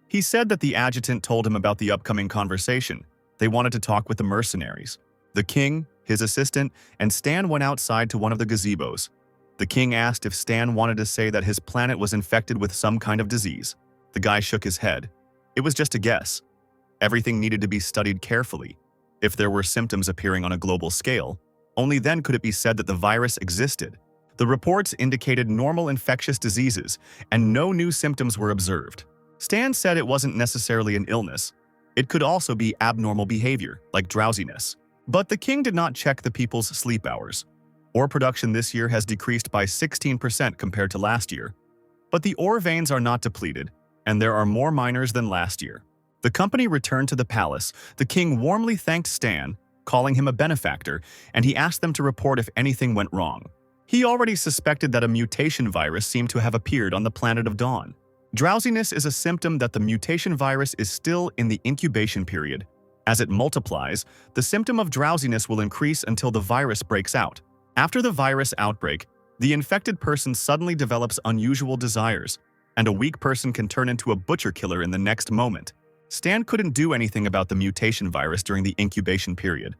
He said that the adjutant told him about the upcoming conversation. They wanted to talk with the mercenaries. The king, his assistant, and Stan went outside to one of the gazebos. The king asked if Stan wanted to say that his planet was infected with some kind of disease. The guy shook his head. It was just a guess. Everything needed to be studied carefully. If there were symptoms appearing on a global scale, only then could it be said that the virus existed. The reports indicated normal infectious diseases, and no new symptoms were observed. Stan said it wasn't necessarily an illness. It could also be abnormal behavior, like drowsiness. But the king did not check the people's sleep hours. Ore production this year has decreased by 16% compared to last year. But the ore veins are not depleted, and there are more miners than last year. The company returned to the palace. The king warmly thanked Stan, calling him a benefactor, and he asked them to report if anything went wrong. He already suspected that a mutation virus seemed to have appeared on the planet of Dawn. Drowsiness is a symptom that the mutation virus is still in the incubation period. As it multiplies, the symptom of drowsiness will increase until the virus breaks out. After the virus outbreak, the infected person suddenly develops unusual desires, and a weak person can turn into a butcher killer in the next moment. Stan couldn't do anything about the mutation virus during the incubation period.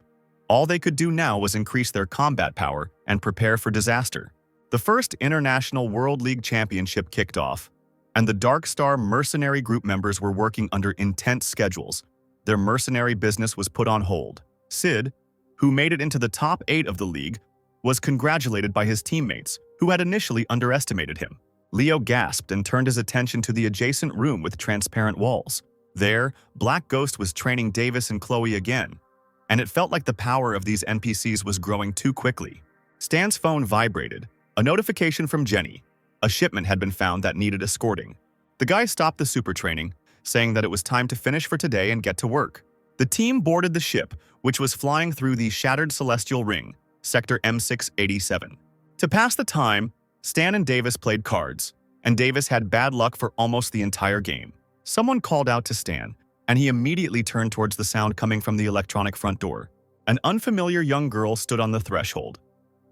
All they could do now was increase their combat power and prepare for disaster. The first International World League Championship kicked off, and the Dark Star mercenary group members were working under intense schedules. Their mercenary business was put on hold. Sid, who made it into the top 8 of the league, was congratulated by his teammates, who had initially underestimated him. Leo gasped and turned his attention to the adjacent room with transparent walls. There, Black Ghost was training Davis and Chloe again, and it felt like the power of these NPCs was growing too quickly. Stan's phone vibrated. A notification from Jenny. A shipment had been found that needed escorting. The guy stopped the super training, saying that it was time to finish for today and get to work. The team boarded the ship, which was flying through the Shattered Celestial Ring, Sector M687. To pass the time, Stan and Davis played cards, and Davis had bad luck for almost the entire game. Someone called out to Stan, and he immediately turned towards the sound coming from the electronic front door. An unfamiliar young girl stood on the threshold.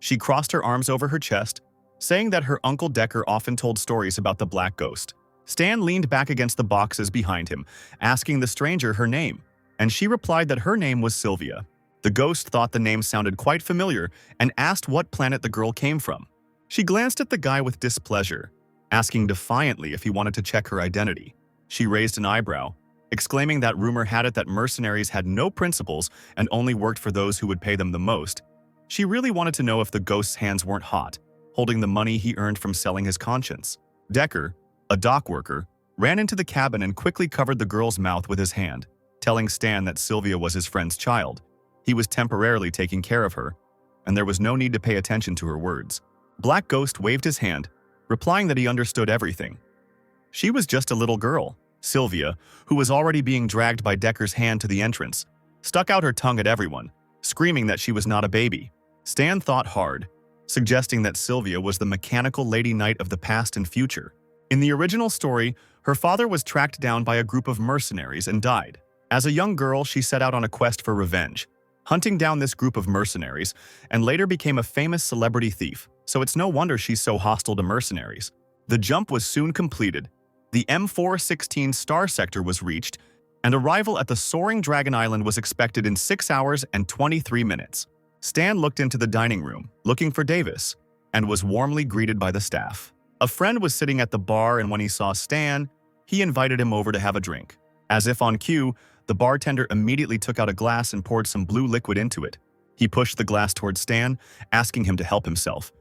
She crossed her arms over her chest, saying that her Uncle Decker often told stories about the Black Ghost. Stan leaned back against the boxes behind him, asking the stranger her name, and she replied that her name was Sylvia. The ghost thought the name sounded quite familiar and asked what planet the girl came from. She glanced at the guy with displeasure, asking defiantly if he wanted to check her identity. She raised an eyebrow, exclaiming that rumor had it that mercenaries had no principles and only worked for those who would pay them the most. She really wanted to know if the ghost's hands weren't hot, holding the money he earned from selling his conscience. Decker, a dock worker, ran into the cabin and quickly covered the girl's mouth with his hand, telling Stan that Sylvia was his friend's child. He was temporarily taking care of her, and there was no need to pay attention to her words. Black Ghost waved his hand, replying that he understood everything. She was just a little girl. Sylvia, who was already being dragged by Decker's hand to the entrance, stuck out her tongue at everyone, screaming that she was not a baby. Stan thought hard, suggesting that Sylvia was the mechanical lady knight of the past and future. In the original story, her father was tracked down by a group of mercenaries and died. As a young girl, she set out on a quest for revenge, hunting down this group of mercenaries, and later became a famous celebrity thief, so it's no wonder she's so hostile to mercenaries. The jump was soon completed. The M416 star sector was reached, and arrival at the soaring Dragon Island was expected in 6 hours and 23 minutes. Stan looked into the dining room, looking for Davis, and was warmly greeted by the staff. A friend was sitting at the bar, and when he saw Stan, he invited him over to have a drink. As if on cue, the bartender immediately took out a glass and poured some blue liquid into it. He pushed the glass towards Stan, asking him to help himself.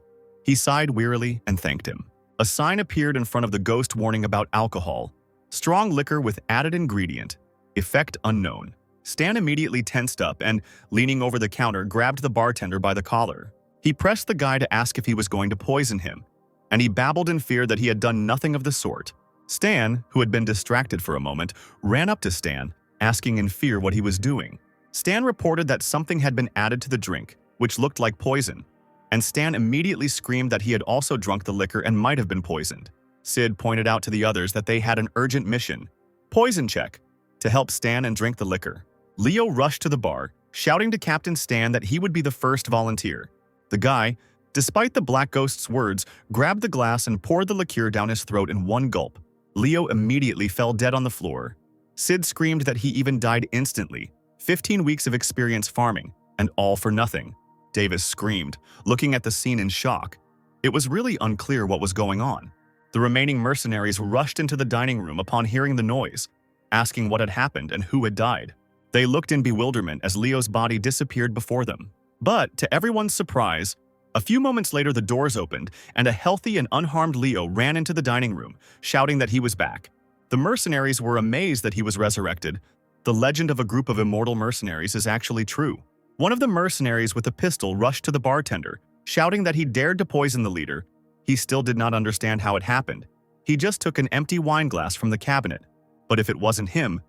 He sighed wearily and thanked him. A sign appeared in front of the ghost warning about alcohol. Strong liquor with added ingredient. Effect unknown. Stan immediately tensed up and, leaning over the counter, grabbed the bartender by the collar. He pressed the guy to ask if he was going to poison him, and he babbled in fear that he had done nothing of the sort. Stan, who had been distracted for a moment, ran up to Stan, asking in fear what he was doing. Stan reported that something had been added to the drink, which looked like poison, and Stan immediately screamed that he had also drunk the liquor and might have been poisoned. Sid pointed out to the others that they had an urgent mission, poison check, to help Stan and drink the liquor. Leo rushed to the bar, shouting to Captain Stan that he would be the first volunteer. The guy, despite the Black Ghost's words, grabbed the glass and poured the liqueur down his throat in one gulp. Leo immediately fell dead on the floor. Sid screamed that he even died instantly. 15 weeks of experience farming, and all for nothing. Davis screamed, looking at the scene in shock. It was really unclear what was going on. The remaining mercenaries rushed into the dining room upon hearing the noise, asking what had happened and who had died. They looked in bewilderment as Leo's body disappeared before them. But, to everyone's surprise, a few moments later the doors opened and a healthy and unharmed Leo ran into the dining room, shouting that he was back. The mercenaries were amazed that he was resurrected. The legend of a group of immortal mercenaries is actually true. One of the mercenaries with a pistol rushed to the bartender, shouting that he dared to poison the leader. He still did not understand how it happened. He just took an empty wine glass from the cabinet. But if it wasn't him,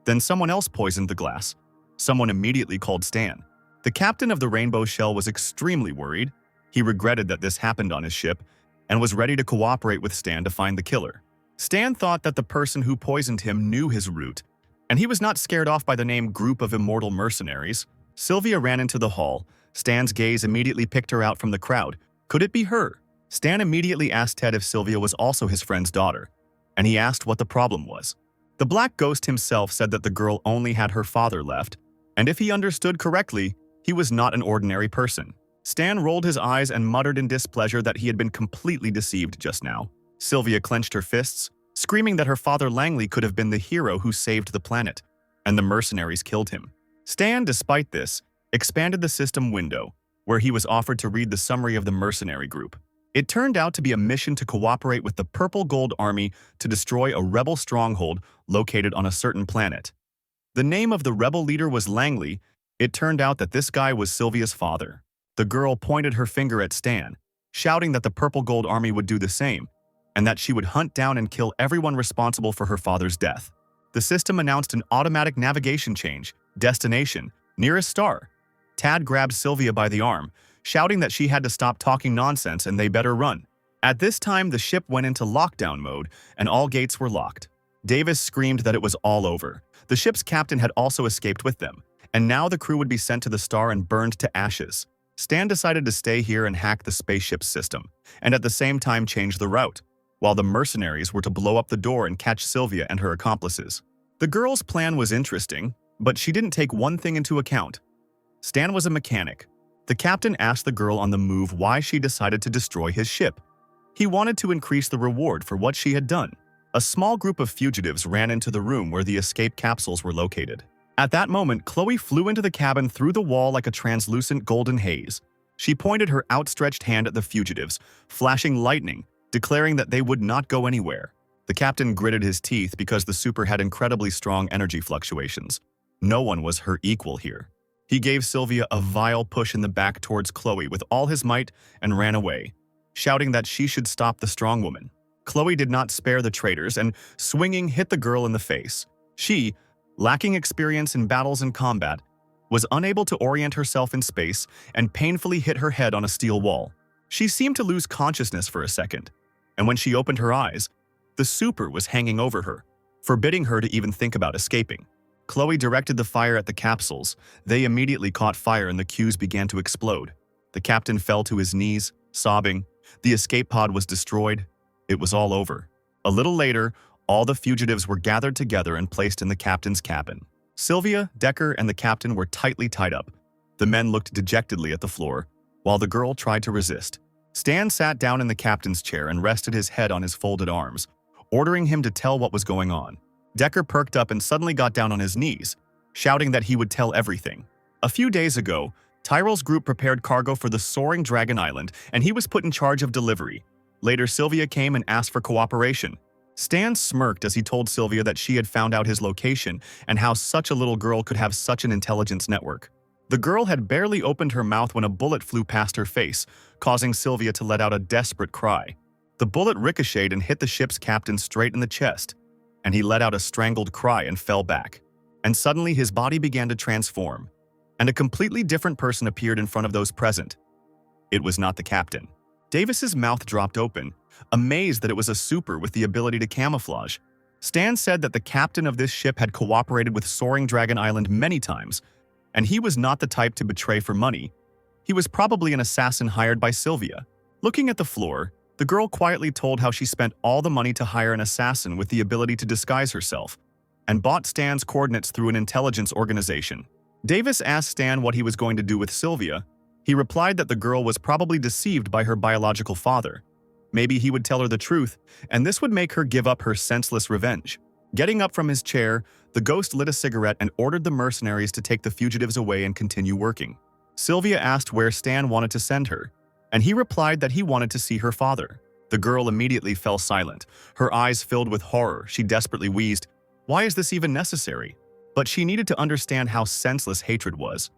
then someone else poisoned the glass. Someone immediately called Stan. The captain of the Rainbow Shell was extremely worried. He regretted that this happened on his ship and was ready to cooperate with Stan to find the killer. Stan thought that the person who poisoned him knew his route, and he was not scared off by the name Group of Immortal Mercenaries. Sylvia ran into the hall. Stan's gaze immediately picked her out from the crowd. Could it be her? Stan immediately asked Ted if Sylvia was also his friend's daughter, and he asked what the problem was. The Black Ghost himself said that the girl only had her father left, and if he understood correctly, he was not an ordinary person. Stan rolled his eyes and muttered in displeasure that he had been completely deceived just now. Sylvia clenched her fists, screaming that her father Langley could have been the hero who saved the planet, and the mercenaries killed him. Stan, despite this, expanded the system window, where he was offered to read the summary of the mercenary group. It turned out to be a mission to cooperate with the Purple Gold Army to destroy a rebel stronghold located on a certain planet. The name of the rebel leader was Langley. It turned out that this guy was Sylvia's father. The girl pointed her finger at Stan, shouting that the Purple Gold Army would do the same, and that she would hunt down and kill everyone responsible for her father's death. The system announced an automatic navigation change, destination, nearest star. Tad grabbed Sylvia by the arm, shouting that she had to stop talking nonsense and they better run. At this time, the ship went into lockdown mode and all gates were locked. Davis screamed that it was all over. The ship's captain had also escaped with them, and now the crew would be sent to the star and burned to ashes. Stan decided to stay here and hack the spaceship's system, and at the same time change the route, while the mercenaries were to blow up the door and catch Sylvia and her accomplices. The girl's plan was interesting, but she didn't take one thing into account. Stan was a mechanic. The captain asked the girl on the move why she decided to destroy his ship. He wanted to increase the reward for what she had done. A small group of fugitives ran into the room where the escape capsules were located. At that moment, Chloe flew into the cabin through the wall like a translucent golden haze. She pointed her outstretched hand at the fugitives, flashing lightning, declaring that they would not go anywhere. The captain gritted his teeth because the super had incredibly strong energy fluctuations. No one was her equal here. He gave Sylvia a vile push in the back towards Chloe with all his might and ran away, shouting that she should stop the strong woman. Chloe did not spare the traitors and, swinging, hit the girl in the face. She, lacking experience in battles and combat, was unable to orient herself in space and painfully hit her head on a steel wall. She seemed to lose consciousness for a second, and when she opened her eyes, the super was hanging over her, forbidding her to even think about escaping. Chloe directed the fire at the capsules. They immediately caught fire and the queues began to explode. The captain fell to his knees, sobbing. The escape pod was destroyed. It was all over. A little later, all the fugitives were gathered together and placed in the captain's cabin. Sylvia, Decker, and the captain were tightly tied up. The men looked dejectedly at the floor, while the girl tried to resist. Stan sat down in the captain's chair and rested his head on his folded arms, ordering him to tell what was going on. Decker perked up and suddenly got down on his knees, shouting that he would tell everything. A few days ago, Tyrell's group prepared cargo for the soaring Dragon Island, and he was put in charge of delivery. Later, Sylvia came and asked for cooperation. Stan smirked as he told Sylvia that she had found out his location and how such a little girl could have such an intelligence network. The girl had barely opened her mouth when a bullet flew past her face, causing Sylvia to let out a desperate cry. The bullet ricocheted and hit the ship's captain straight in the chest, and he let out a strangled cry and fell back. And suddenly his body began to transform, and a completely different person appeared in front of those present. It was not the captain. Davis's mouth dropped open, amazed that it was a super with the ability to camouflage. Stan said that the captain of this ship had cooperated with Soaring Dragon Island many times, and he was not the type to betray for money. He was probably an assassin hired by Sylvia. Looking at the floor, the girl quietly told how she spent all the money to hire an assassin with the ability to disguise herself, and bought Stan's coordinates through an intelligence organization. Davis asked Stan what he was going to do with Sylvia. He replied that the girl was probably deceived by her biological father. Maybe he would tell her the truth, and this would make her give up her senseless revenge. Getting up from his chair, the ghost lit a cigarette and ordered the mercenaries to take the fugitives away and continue working. Sylvia asked where Stan wanted to send her, and he replied that he wanted to see her father. The girl immediately fell silent. Her eyes filled with horror. She desperately wheezed, "Why is this even necessary?" But she needed to understand how senseless hatred was,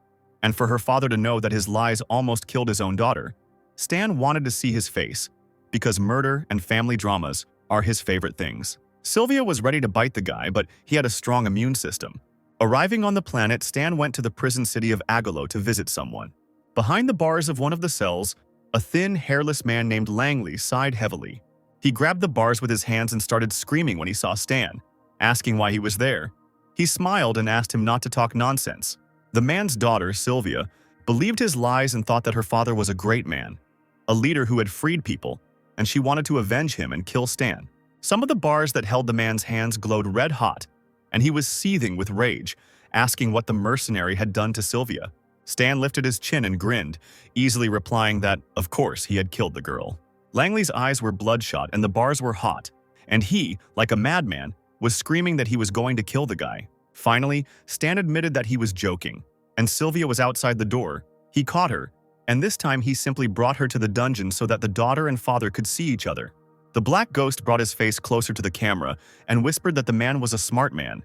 and for her father to know that his lies almost killed his own daughter. Stan wanted to see his face, because murder and family dramas are his favorite things. Sylvia was ready to bite the guy, but he had a strong immune system. Arriving on the planet, Stan went to the prison city of Yahello to visit someone. Behind the bars of one of the cells, a thin, hairless man named Langley sighed heavily. He grabbed the bars with his hands and started screaming when he saw Stan, asking why he was there. He smiled and asked him not to talk nonsense. The man's daughter, Sylvia, believed his lies and thought that her father was a great man, a leader who had freed people, and she wanted to avenge him and kill Stan. Some of the bars that held the man's hands glowed red hot, and he was seething with rage, asking what the mercenary had done to Sylvia. Stan lifted his chin and grinned, easily replying that, of course, he had killed the girl. Langley's eyes were bloodshot and the bars were hot, and he, like a madman, was screaming that he was going to kill the guy. Finally, Stan admitted that he was joking, and Sylvia was outside the door. He caught her, and this time he simply brought her to the dungeon so that the daughter and father could see each other. The black ghost brought his face closer to the camera and whispered that the man was a smart man,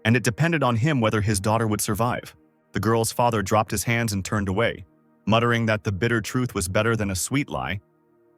and it depended on him whether his daughter would survive. The girl's father dropped his hands and turned away, muttering that the bitter truth was better than a sweet lie.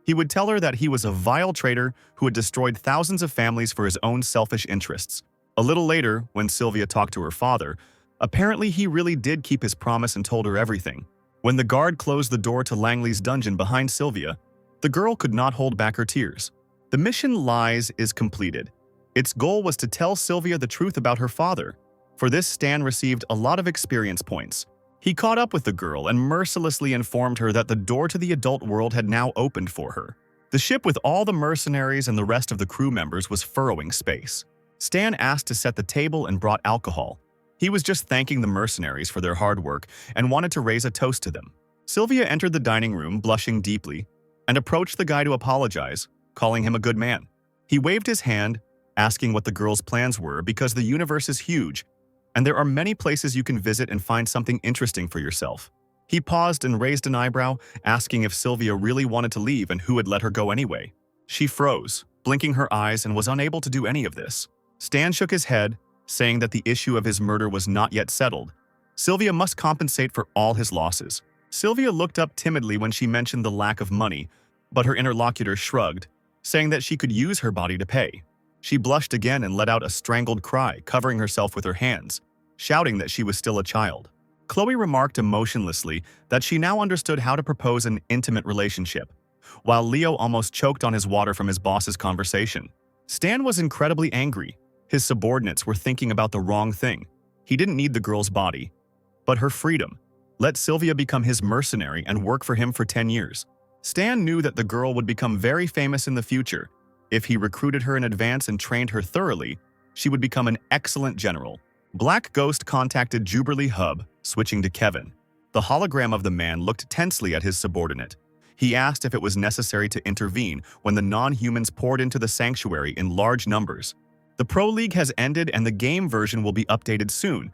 He would tell her that he was a vile traitor who had destroyed thousands of families for his own selfish interests. A little later, when Sylvia talked to her father, apparently he really did keep his promise and told her everything. When the guard closed the door to Langley's dungeon behind Sylvia, the girl could not hold back her tears. The mission Lies is completed. Its goal was to tell Sylvia the truth about her father. For this, Stan received a lot of experience points. He caught up with the girl and mercilessly informed her that the door to the adult world had now opened for her. The ship with all the mercenaries and the rest of the crew members was furrowing space. Stan asked to set the table and brought alcohol. He was just thanking the mercenaries for their hard work and wanted to raise a toast to them. Sylvia entered the dining room, blushing deeply, and approached the guy to apologize, calling him a good man. He waved his hand, asking what the girl's plans were because the universe is huge, and there are many places you can visit and find something interesting for yourself. He paused and raised an eyebrow, asking if Sylvia really wanted to leave and who had let her go anyway. She froze, blinking her eyes, and was unable to do any of this. Stan shook his head, saying that the issue of his murder was not yet settled. Sylvia must compensate for all his losses. Sylvia looked up timidly when she mentioned the lack of money, but her interlocutor shrugged, saying that she could use her body to pay. She blushed again and let out a strangled cry, covering herself with her hands, shouting that she was still a child. Chloe remarked emotionlessly that she now understood how to propose an intimate relationship, while Leo almost choked on his water from his boss's conversation. Stan was incredibly angry. His subordinates were thinking about the wrong thing. He didn't need the girl's body, but her freedom. Let Sylvia become his mercenary and work for him for 10 years. Stan knew that the girl would become very famous in the future. If he recruited her in advance and trained her thoroughly, she would become an excellent general. Black Ghost contacted Jubilee Hub, switching to Kevin. The hologram of the man looked tensely at his subordinate. He asked if it was necessary to intervene when the non-humans poured into the sanctuary in large numbers. The Pro League has ended and the game version will be updated soon.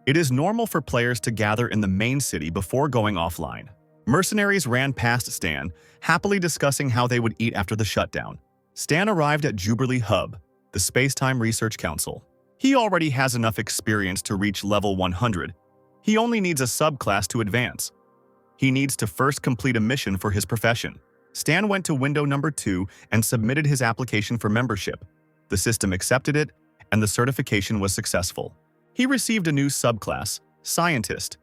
It is normal for players to gather in the main city before going offline. Mercenaries ran past Stan, happily discussing how they would eat after the shutdown. Stan arrived at Jubilee Hub, the Space-Time Research Council. He already has enough experience to reach level 100. He only needs a subclass to advance. He needs to first complete a mission for his profession. Stan went to window number 2 and submitted his application for membership. The system accepted it, and the certification was successful. He received a new subclass, Scientist.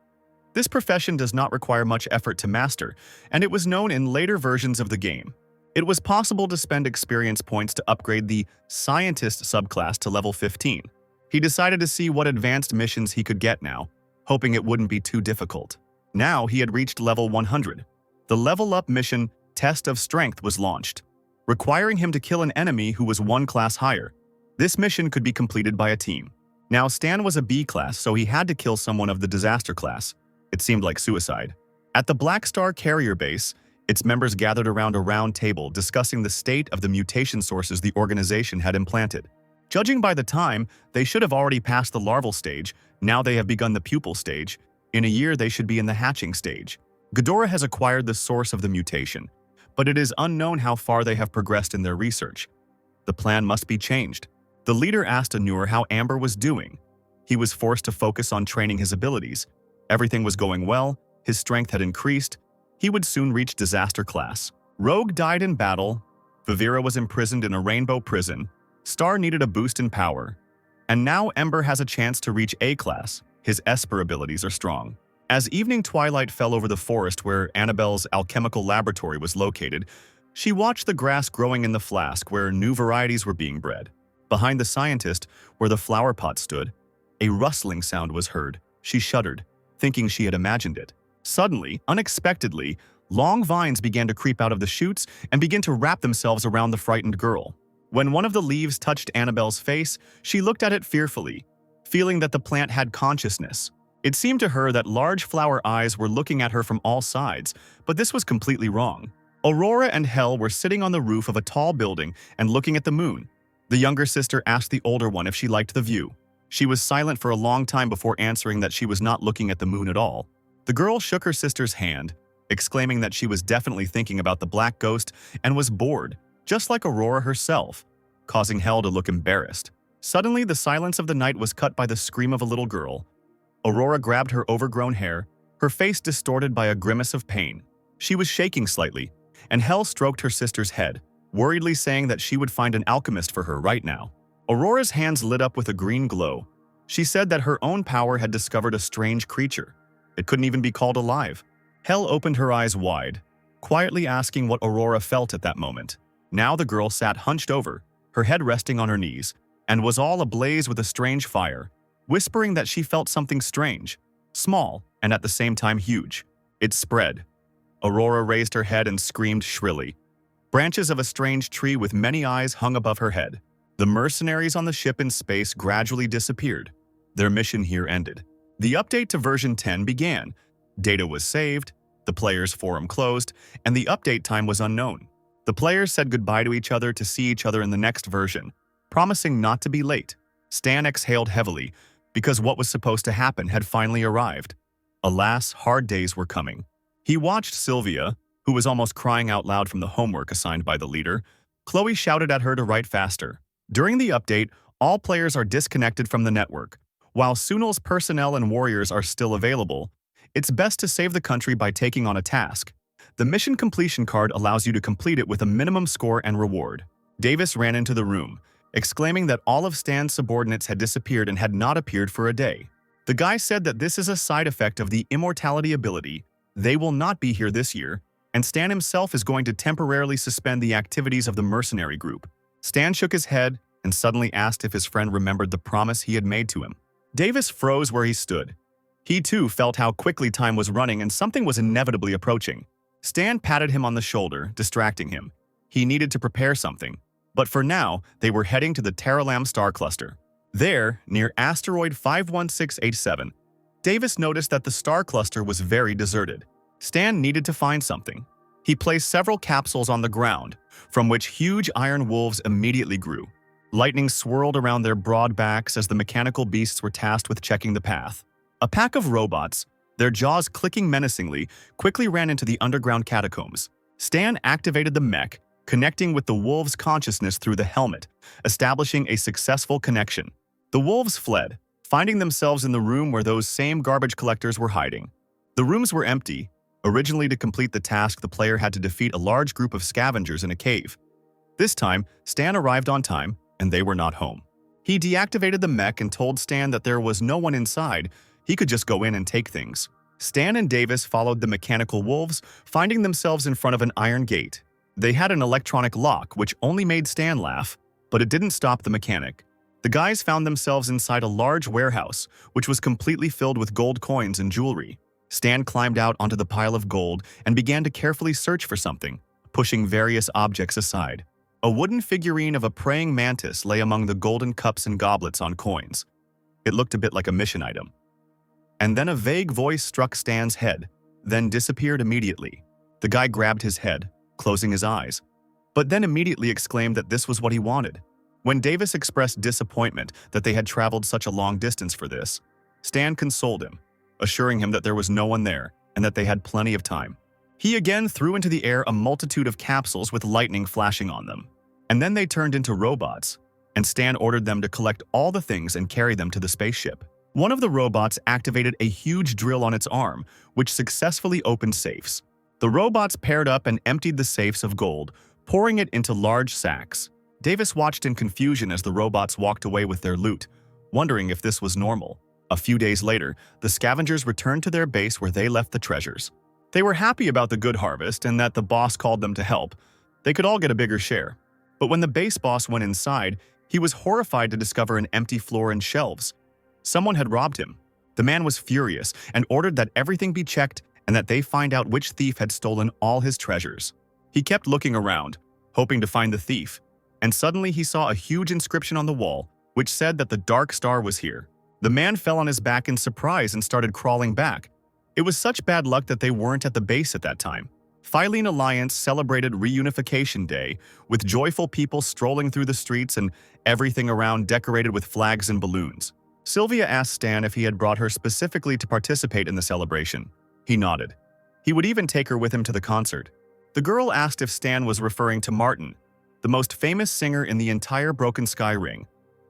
This profession does not require much effort to master, and it was known in later versions of the game. It was possible to spend experience points to upgrade the Scientist subclass to level 15. He decided to see what advanced missions he could get now, hoping it wouldn't be too difficult. Now he had reached level 100. The level up mission, Test of Strength, was launched, requiring him to kill an enemy who was one class higher. This mission could be completed by a team. Now Stan was a B class, so he had to kill someone of the Disaster class. It seemed like suicide. At the Black Star carrier base, its members gathered around a round table discussing the state of the mutation sources the organization had implanted. Judging by the time, they should have already passed the larval stage. Now they have begun the pupal stage. In a year, they should be in the hatching stage. Ghidorah has acquired the source of the mutation, but it is unknown how far they have progressed in their research. The plan must be changed. The leader asked Anur how Amber was doing. He was forced to focus on training his abilities. Everything was going well, his strength had increased. He would soon reach Disaster class. Rogue died in battle. Vivira was imprisoned in a rainbow prison. Star needed a boost in power. And now Ember has a chance to reach A class. His Esper abilities are strong. As evening twilight fell over the forest where Annabelle's alchemical laboratory was located, She watched the grass growing in the flask where new varieties were being bred. Behind the scientist, where the flower pot stood, a rustling sound was heard. She shuddered, thinking she had imagined it. Suddenly, unexpectedly, long vines began to creep out of the shoots and begin to wrap themselves around the frightened girl. When one of the leaves touched Annabelle's face, she looked at it fearfully, feeling that the plant had consciousness. It seemed to her that large flower eyes were looking at her from all sides, but this was completely wrong. Aurora and Hel were sitting on the roof of a tall building and looking at the moon. The younger sister asked the older one if she liked the view. She was silent for a long time before answering that she was not looking at the moon at all. The girl shook her sister's hand, exclaiming that she was definitely thinking about the black ghost and was bored, just like Aurora herself, causing Hel to look embarrassed. Suddenly, the silence of the night was cut by the scream of a little girl. Aurora grabbed her overgrown hair, her face distorted by a grimace of pain. She was shaking slightly, and Hel stroked her sister's head, worriedly saying that she would find an alchemist for her right now. Aurora's hands lit up with a green glow. She said that her own power had discovered a strange creature. It couldn't even be called alive. Hel opened her eyes wide, quietly asking what Aurora felt at that moment. Now the girl sat hunched over, her head resting on her knees, and was all ablaze with a strange fire, whispering that she felt something strange, small, and at the same time huge. It spread. Aurora raised her head and screamed shrilly. Branches of a strange tree with many eyes hung above her head. The mercenaries on the ship in space gradually disappeared. Their mission here ended. The update to version 10 began. Data was saved, the players' forum closed, and the update time was unknown. The players said goodbye to each other to see each other in the next version, promising not to be late. Stan exhaled heavily, because what was supposed to happen had finally arrived. Alas, hard days were coming. He watched Sylvia, who was almost crying out loud from the homework assigned by the leader. Chloe shouted at her to write faster. During the update, all players are disconnected from the network. While Sunil's personnel and warriors are still available, it's best to save the country by taking on a task. The mission completion card allows you to complete it with a minimum score and reward. Davis ran into the room, exclaiming that all of Stan's subordinates had disappeared and had not appeared for a day. The guy said that this is a side effect of the immortality ability. They will not be here this year, and Stan himself is going to temporarily suspend the activities of the mercenary group. Stan shook his head and suddenly asked if his friend remembered the promise he had made to him. Davis froze where he stood. He too felt how quickly time was running and something was inevitably approaching. Stan patted him on the shoulder, distracting him. He needed to prepare something. But for now, they were heading to the Taralam star cluster. There, near asteroid 51687, Davis noticed that the star cluster was very deserted. Stan needed to find something. He placed several capsules on the ground, from which huge iron wolves immediately grew. Lightning swirled around their broad backs as the mechanical beasts were tasked with checking the path. A pack of robots, their jaws clicking menacingly, quickly ran into the underground catacombs. Stan activated the mech, connecting with the wolves' consciousness through the helmet, establishing a successful connection. The wolves fled, finding themselves in the room where those same garbage collectors were hiding. The rooms were empty. Originally, to complete the task, the player had to defeat a large group of scavengers in a cave. This time, Stan arrived on time, and they were not home. He deactivated the mech and told Stan that there was no one inside. He could just go in and take things. Stan and Davis followed the mechanical wolves, finding themselves in front of an iron gate. They had an electronic lock, which only made Stan laugh, but it didn't stop the mechanic. The guys found themselves inside a large warehouse, which was completely filled with gold coins and jewelry. Stan climbed out onto the pile of gold and began to carefully search for something, pushing various objects aside. A wooden figurine of a praying mantis lay among the golden cups and goblets on coins. It looked a bit like a mission item. And then a vague voice struck Stan's head, then disappeared immediately. The guy grabbed his head, closing his eyes, but then immediately exclaimed that this was what he wanted. When Davis expressed disappointment that they had traveled such a long distance for this, Stan consoled him, assuring him that there was no one there and that they had plenty of time. He again threw into the air a multitude of capsules with lightning flashing on them. And then they turned into robots, and Stan ordered them to collect all the things and carry them to the spaceship. One of the robots activated a huge drill on its arm, which successfully opened safes. The robots paired up and emptied the safes of gold, pouring it into large sacks. Davis watched in confusion as the robots walked away with their loot, wondering if this was normal. A few days later, the scavengers returned to their base where they left the treasures. They were happy about the good harvest and that the boss called them to help, They could all get a bigger share. But when the base boss went inside, he was horrified to discover an empty floor and shelves. Someone had robbed him. The man was furious and ordered that everything be checked and that they find out which thief had stolen all his treasures. He kept looking around, hoping to find the thief, and suddenly he saw a huge inscription on the wall which said that the Dark Star was here. The man fell on his back in surprise and started crawling back. It was such bad luck that they weren't at the base at that time. Phylline Alliance celebrated Reunification Day, with joyful people strolling through the streets and everything around decorated with flags and balloons. Sylvia asked Stan if he had brought her specifically to participate in the celebration. He nodded. He would even take her with him to the concert. The girl asked if Stan was referring to Martin, the most famous singer in the entire Broken Sky Ring,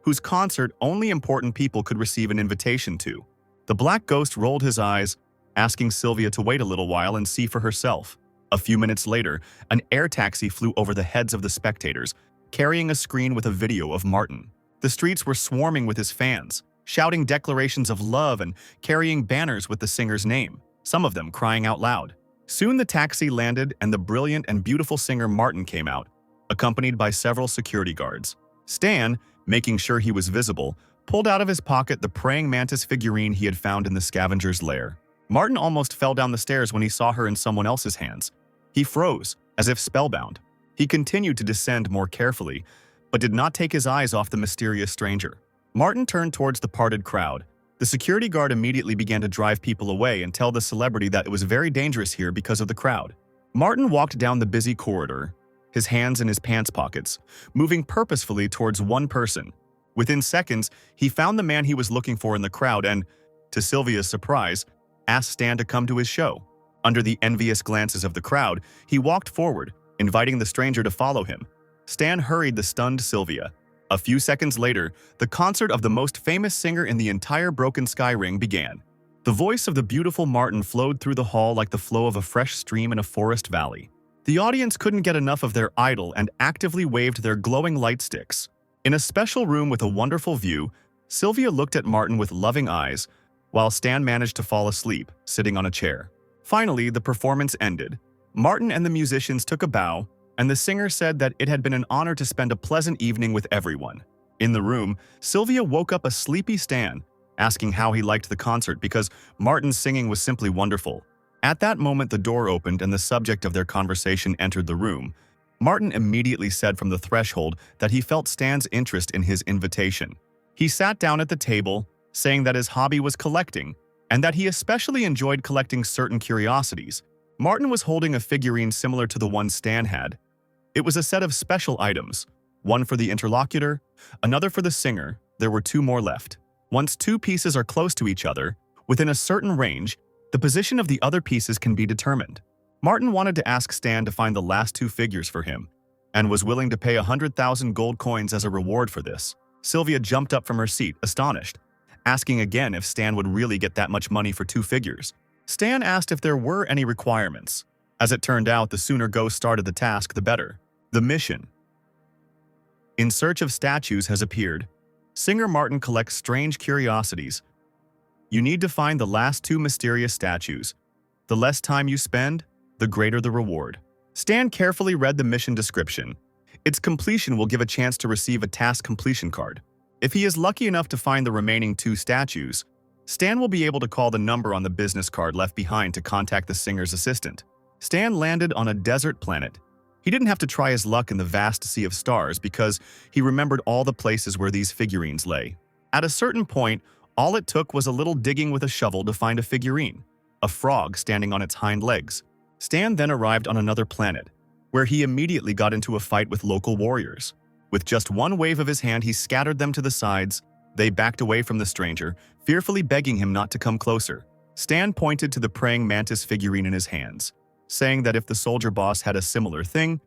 whose concert only important people could receive an invitation to. The black ghost rolled his eyes, asking Sylvia to wait a little while and see for herself. A few minutes later, an air taxi flew over the heads of the spectators, carrying a screen with a video of Martin. The streets were swarming with his fans, shouting declarations of love and carrying banners with the singer's name, some of them crying out loud. Soon the taxi landed and the brilliant and beautiful singer Martin came out, accompanied by several security guards. Stan, making sure he was visible, pulled out of his pocket the praying mantis figurine he had found in the scavenger's lair. Martin almost fell down the stairs when he saw her in someone else's hands. He froze, as if spellbound. He continued to descend more carefully, but did not take his eyes off the mysterious stranger. Martin turned towards the parted crowd. The security guard immediately began to drive people away and tell the celebrity that it was very dangerous here because of the crowd. Martin walked down the busy corridor, his hands in his pants pockets, moving purposefully towards one person. Within seconds, he found the man he was looking for in the crowd and, to Sylvia's surprise, asked Stan to come to his show. Under the envious glances of the crowd, he walked forward, inviting the stranger to follow him. Stan hurried the stunned Sylvia. A few seconds later, the concert of the most famous singer in the entire Broken Sky Ring began. The voice of the beautiful Martin flowed through the hall like the flow of a fresh stream in a forest valley. The audience couldn't get enough of their idol and actively waved their glowing light sticks. In a special room with a wonderful view, Sylvia looked at Martin with loving eyes, while Stan managed to fall asleep, sitting on a chair. Finally, the performance ended. Martin and the musicians took a bow, and the singer said that it had been an honor to spend a pleasant evening with everyone. In the room, Sylvia woke up a sleepy Stan, asking how he liked the concert because Martin's singing was simply wonderful. At that moment, the door opened and the subject of their conversation entered the room. Martin immediately said from the threshold that he felt Stan's interest in his invitation. He sat down at the table, saying that his hobby was collecting, and that he especially enjoyed collecting certain curiosities. Martin was holding a figurine similar to the one Stan had. It was a set of special items, one for the interlocutor, another for the singer. There were two more left. Once two pieces are close to each other, within a certain range, the position of the other pieces can be determined. Martin wanted to ask Stan to find the last two figures for him, and was willing to pay 100,000 gold coins as a reward for this. Sylvia jumped up from her seat, astonished, asking again if Stan would really get that much money for two figures. Stan asked if there were any requirements. As it turned out, the sooner Ghost started the task, the better. The mission. In Search of Statues has appeared. Singer Martin collects strange curiosities. You need to find the last two mysterious statues. The less time you spend, the greater the reward. Stan carefully read the mission description. Its completion will give a chance to receive a task completion card. If he is lucky enough to find the remaining two statues, Stan will be able to call the number on the business card left behind to contact the singer's assistant. Stan landed on a desert planet. He didn't have to try his luck in the vast sea of stars because he remembered all the places where these figurines lay. At a certain point, all it took was a little digging with a shovel to find a figurine, a frog standing on its hind legs. Stan then arrived on another planet, where he immediately got into a fight with local warriors. With just one wave of his hand, he scattered them to the sides. They backed away from the stranger, fearfully begging him not to come closer. Stan pointed to the praying mantis figurine in his hands, saying that if the soldier boss had a similar thing,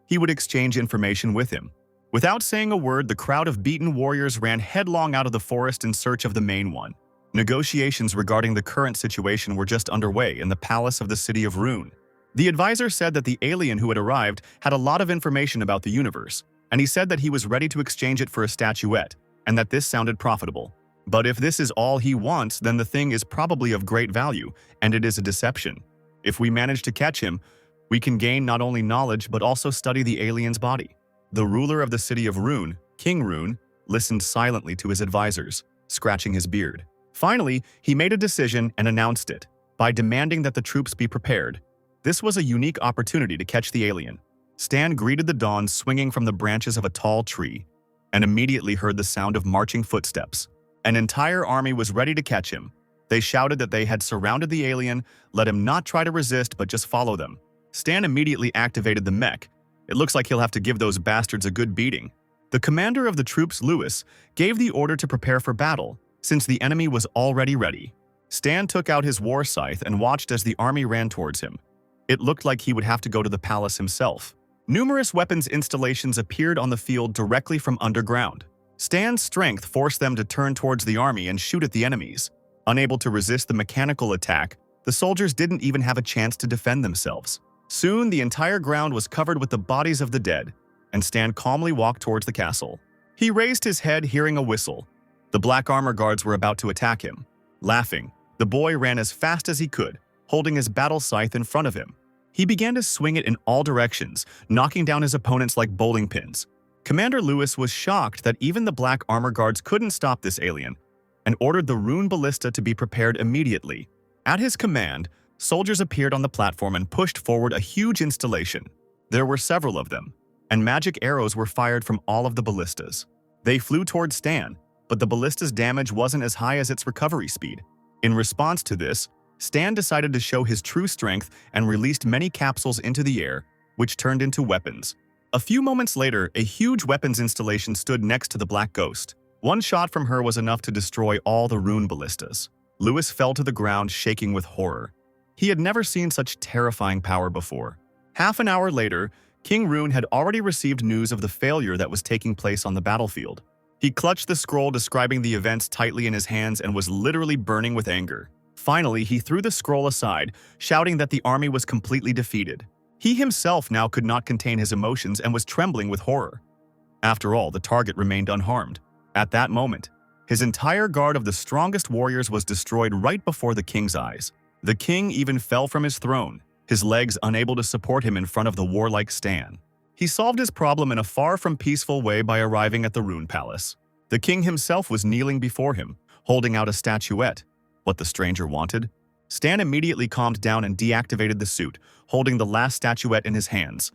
he would exchange information with him. Without saying a word, the crowd of beaten warriors ran headlong out of the forest in search of the main one. Negotiations regarding the current situation were just underway in the palace of the city of Rune. The advisor said that the alien who had arrived had a lot of information about the universe, and he said that he was ready to exchange it for a statuette, and that this sounded profitable. But if this is all he wants, then the thing is probably of great value, and it is a deception. If we manage to catch him, We can gain not only knowledge but also study the alien's body. The ruler of the city of Rune, King Rune, listened silently to his advisors, scratching his beard. Finally, he made a decision and announced it, by demanding that the troops be prepared. This was a unique opportunity to catch the alien. Stan greeted the dawn swinging from the branches of a tall tree, and immediately heard the sound of marching footsteps. An entire army was ready to catch him. They shouted that they had surrounded the alien, let him not try to resist but just follow them. Stan immediately activated the mech. It looks like he'll have to give those bastards a good beating. The commander of the troops, Lewis, gave the order to prepare for battle, since the enemy was already ready. Stan took out his war scythe and watched as the army ran towards him. It looked like he would have to go to the palace himself. Numerous weapons installations appeared on the field directly from underground. Stan's strength forced them to turn towards the army and shoot at the enemies. Unable to resist the mechanical attack, the soldiers didn't even have a chance to defend themselves. Soon, the entire ground was covered with the bodies of the dead, and Stan calmly walked towards the castle. He raised his head, hearing a whistle. The black armor guards were about to attack him. Laughing, the boy ran as fast as he could, holding his battle scythe in front of him. He began to swing it in all directions, knocking down his opponents like bowling pins. Commander Lewis was shocked that even the black armor guards couldn't stop this alien, and ordered the rune ballista to be prepared immediately. At his command, soldiers appeared on the platform and pushed forward a huge installation. There were several of them, and magic arrows were fired from all of the ballistas. They flew towards Stan, but the ballista's damage wasn't as high as its recovery speed. In response to this, Stan decided to show his true strength and released many capsules into the air, which turned into weapons. A few moments later, a huge weapons installation stood next to the Black Ghost. One shot from her was enough to destroy all the rune ballistas. Lewis fell to the ground, shaking with horror. He had never seen such terrifying power before. Half an hour later, King Rune had already received news of the failure that was taking place on the battlefield. He clutched the scroll describing the events tightly in his hands and was literally burning with anger. Finally, he threw the scroll aside, shouting that the army was completely defeated. He himself now could not contain his emotions and was trembling with horror. After all, the target remained unharmed. At that moment, his entire guard of the strongest warriors was destroyed right before the king's eyes. The king even fell from his throne, his legs unable to support him in front of the warlike Stan. He solved his problem in a far from peaceful way by arriving at the Rune Palace. The king himself was kneeling before him, holding out a statuette. What the stranger wanted? Stan immediately calmed down and deactivated the suit, holding the last statuette in his hands.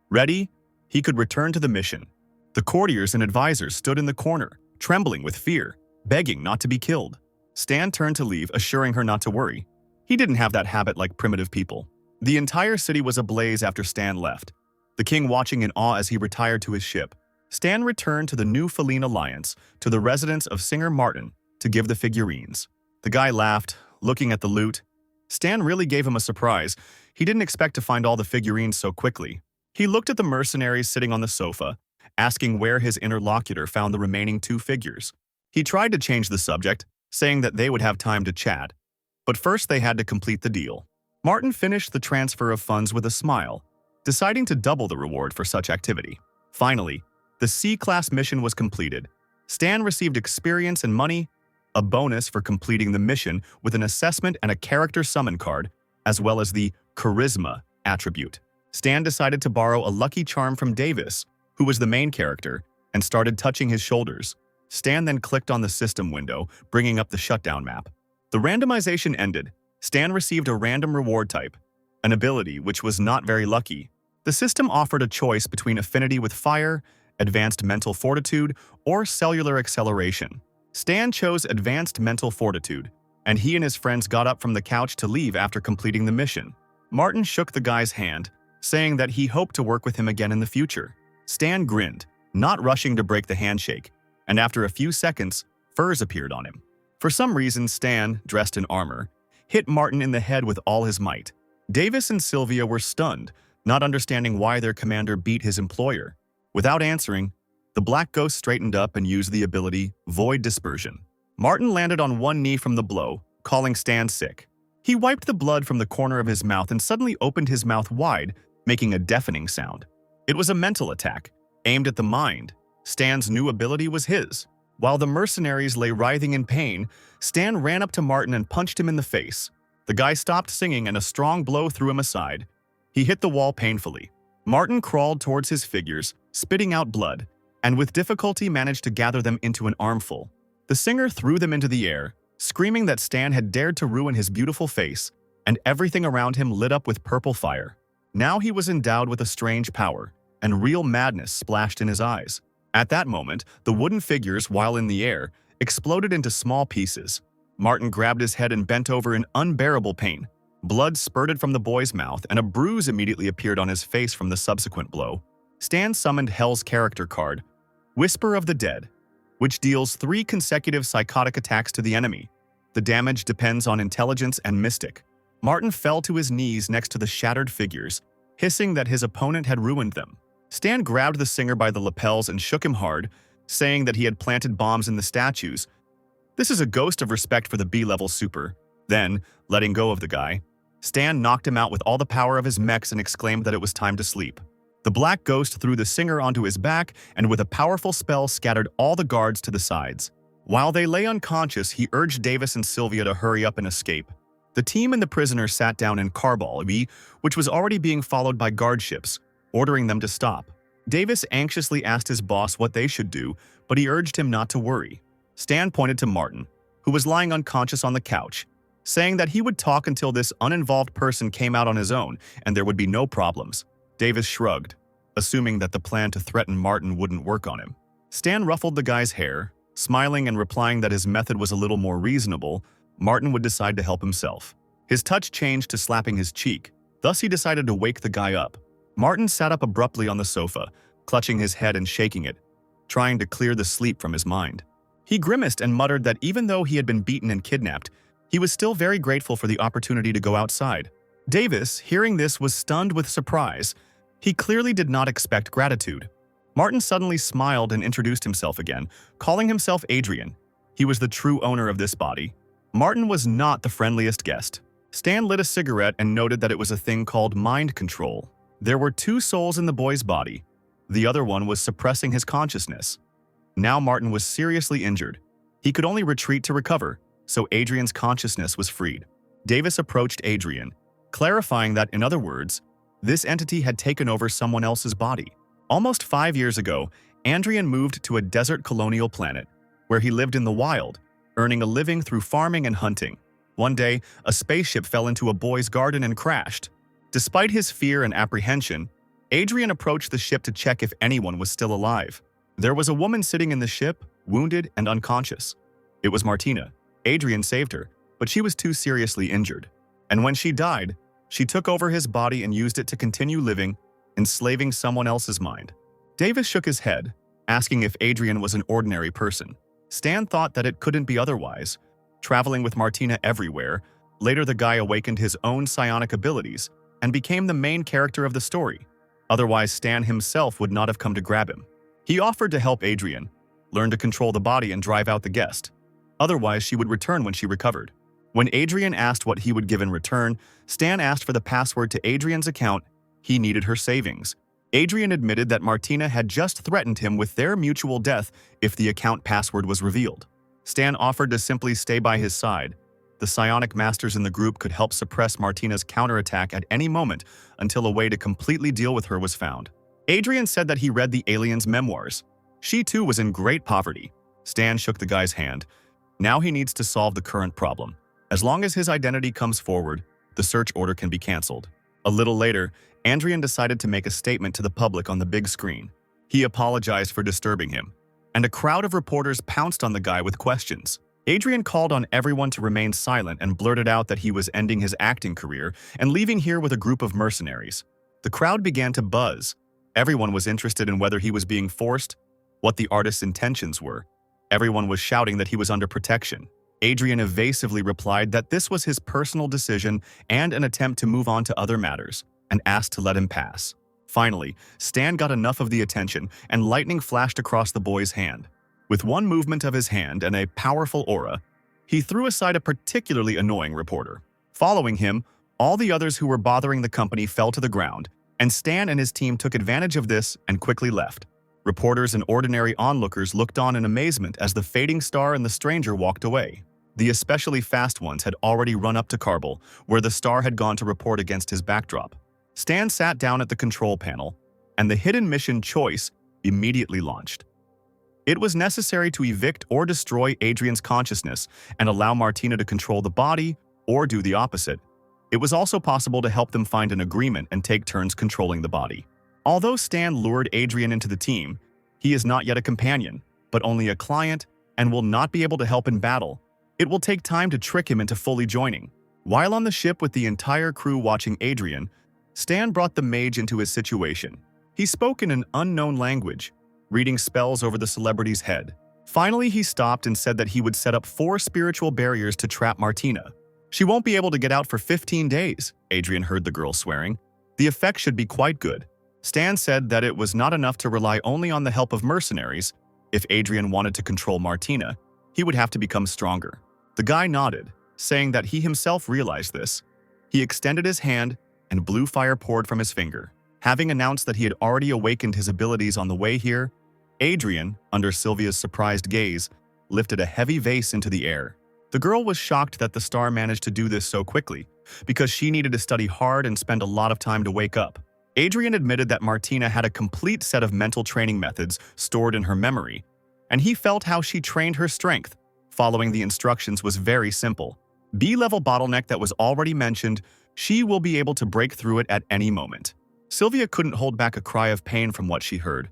Ready? He could return to the mission. The courtiers and advisors stood in the corner, trembling with fear, begging not to be killed. Stan turned to leave, assuring her not to worry. He didn't have that habit like primitive people. The entire city was ablaze after Stan left, the king watching in awe as he retired to his ship. Stan returned to the New Feline Alliance, to the residence of singer Martin, to give the figurines. The guy laughed, looking at the loot. Stan really gave him a surprise. He didn't expect to find all the figurines so quickly. He looked at the mercenaries sitting on the sofa, asking where his interlocutor found the remaining 2 figures. He tried to change the subject, saying that they would have time to chat. But first they had to complete the deal. Martin finished the transfer of funds with a smile, deciding to double the reward for such activity. Finally, the C-Class mission was completed. Stan received experience and money, a bonus for completing the mission with an assessment and a character summon card, as well as the Charisma attribute. Stan decided to borrow a lucky charm from Davis, who was the main character, and started touching his shoulders. Stan then clicked on the system window, bringing up the shutdown map. The randomization ended. Stan received a random reward type, an ability which was not very lucky. The system offered a choice between affinity with fire, advanced mental fortitude, or cellular acceleration. Stan chose advanced mental fortitude, and he and his friends got up from the couch to leave after completing the mission. Martin shook the guy's hand, saying that he hoped to work with him again in the future. Stan grinned, not rushing to break the handshake, and after a few seconds, furs appeared on him. For some reason, Stan, dressed in armor, hit Martin in the head with all his might. Davis and Sylvia were stunned, not understanding why their commander beat his employer. Without answering, the Black Ghost straightened up and used the ability Void Dispersion. Martin landed on one knee from the blow, calling Stan sick. He wiped the blood from the corner of his mouth and suddenly opened his mouth wide, making a deafening sound. It was a mental attack, aimed at the mind. Stan's new ability was his. While the mercenaries lay writhing in pain, Stan ran up to Martin and punched him in the face. The guy stopped singing and a strong blow threw him aside. He hit the wall painfully. Martin crawled towards his figures, spitting out blood, and with difficulty managed to gather them into an armful. The singer threw them into the air, screaming that Stan had dared to ruin his beautiful face, and everything around him lit up with purple fire. Now he was endowed with a strange power, and real madness splashed in his eyes. At that moment, the wooden figures, while in the air, exploded into small pieces. Martin grabbed his head and bent over in unbearable pain. Blood spurted from the boy's mouth, and a bruise immediately appeared on his face from the subsequent blow. Stan summoned Hell's character card, Whisper of the Dead, which deals 3 consecutive psychotic attacks to the enemy. The damage depends on intelligence and mystic. Martin fell to his knees next to the shattered figures, hissing that his opponent had ruined them. Stan grabbed the singer by the lapels and shook him hard, saying that he had planted bombs in the statues. This is a ghost of respect for the B-level super. Then, letting go of the guy, Stan knocked him out with all the power of his mechs and exclaimed that it was time to sleep. The black ghost threw the singer onto his back and with a powerful spell scattered all the guards to the sides. While they lay unconscious, he urged Davis and Sylvia to hurry up and escape. The team and the prisoner sat down in Carball, which was already being followed by guard ships, ordering them to stop. Davis anxiously asked his boss what they should do, but he urged him not to worry. Stan pointed to Martin, who was lying unconscious on the couch, saying that he would talk until this uninvolved person came out on his own and there would be no problems. Davis shrugged, assuming that the plan to threaten Martin wouldn't work on him. Stan ruffled the guy's hair, smiling and replying that his method was a little more reasonable. Martin would decide to help himself. His touch changed to slapping his cheek, thus he decided to wake the guy up. Martin sat up abruptly on the sofa, clutching his head and shaking it, trying to clear the sleep from his mind. He grimaced and muttered that even though he had been beaten and kidnapped, he was still very grateful for the opportunity to go outside. Davis, hearing this, was stunned with surprise. He clearly did not expect gratitude. Martin suddenly smiled and introduced himself again, calling himself Adrian. He was the true owner of this body. Martin was not the friendliest guest. Stan lit a cigarette and noted that it was a thing called mind control. There were 2 souls in the boy's body. The other one was suppressing his consciousness. Now Martin was seriously injured. He could only retreat to recover, so Adrian's consciousness was freed. Davis approached Adrian, clarifying that, in other words, this entity had taken over someone else's body. Almost 5 years ago, Adrian moved to a desert colonial planet, where he lived in the wild, earning a living through farming and hunting. One day, a spaceship fell into a boy's garden and crashed. Despite his fear and apprehension, Adrian approached the ship to check if anyone was still alive. There was a woman sitting in the ship, wounded and unconscious. It was Martina. Adrian saved her, but she was too seriously injured. And when she died, she took over his body and used it to continue living, enslaving someone else's mind. Davis shook his head, asking if Adrian was an ordinary person. Stan thought that it couldn't be otherwise. Traveling with Martina everywhere, later the guy awakened his own psionic abilities and became the main character of the story. Otherwise, Stan himself would not have come to grab him. He offered to help Adrian, learn to control the body and drive out the guest. Otherwise, she would return when she recovered. When Adrian asked what he would give in return, Stan asked for the password to Adrian's account. He needed her savings. Adrian admitted that Martina had just threatened him with their mutual death if the account password was revealed. Stan offered to simply stay by his side. The psionic masters in the group could help suppress Martina's counterattack at any moment until a way to completely deal with her was found. Adrian said that he read the alien's memoirs. She too was in great poverty. Stan shook the guy's hand. Now he needs to solve the current problem. As long as his identity comes forward, the search order can be cancelled. A little later, Adrian decided to make a statement to the public on the big screen. He apologized for disturbing him, and a crowd of reporters pounced on the guy with questions. Adrian called on everyone to remain silent and blurted out that he was ending his acting career and leaving here with a group of mercenaries. The crowd began to buzz. Everyone was interested in whether he was being forced, what the artist's intentions were. Everyone was shouting that he was under protection. Adrian evasively replied that this was his personal decision and an attempt to move on to other matters, and asked to let him pass. Finally, Stan got enough of the attention, and lightning flashed across the boy's hand. With one movement of his hand and a powerful aura, he threw aside a particularly annoying reporter. Following him, all the others who were bothering the company fell to the ground, and Stan and his team took advantage of this and quickly left. Reporters and ordinary onlookers looked on in amazement as the fading star and the stranger walked away. The especially fast ones had already run up to Carball, where the star had gone to report against his backdrop. Stan sat down at the control panel, and the hidden mission choice immediately launched. It was necessary to evict or destroy Adrian's consciousness and allow Martina to control the body or do the opposite. It was also possible to help them find an agreement and take turns controlling the body. Although Stan lured Adrian into the team, he is not yet a companion, but only a client and will not be able to help in battle. It will take time to trick him into fully joining. While on the ship with the entire crew watching Adrian, Stan brought the mage into his situation. He spoke in an unknown language, reading spells over the celebrity's head. Finally, he stopped and said that he would set up 4 spiritual barriers to trap Martina. She won't be able to get out for 15 days, Adrian heard the girl swearing. The effect should be quite good. Stan said that it was not enough to rely only on the help of mercenaries. If Adrian wanted to control Martina, he would have to become stronger. The guy nodded, saying that he himself realized this. He extended his hand, and blue fire poured from his finger. Having announced that he had already awakened his abilities on the way here, Adrian, under Sylvia's surprised gaze, lifted a heavy vase into the air. The girl was shocked that the star managed to do this so quickly, because she needed to study hard and spend a lot of time to wake up. Adrian admitted that Martina had a complete set of mental training methods stored in her memory, and he felt how she trained her strength. Following the instructions was very simple. B-level bottleneck that was already mentioned, she will be able to break through it at any moment. Sylvia couldn't hold back a cry of pain from what she heard.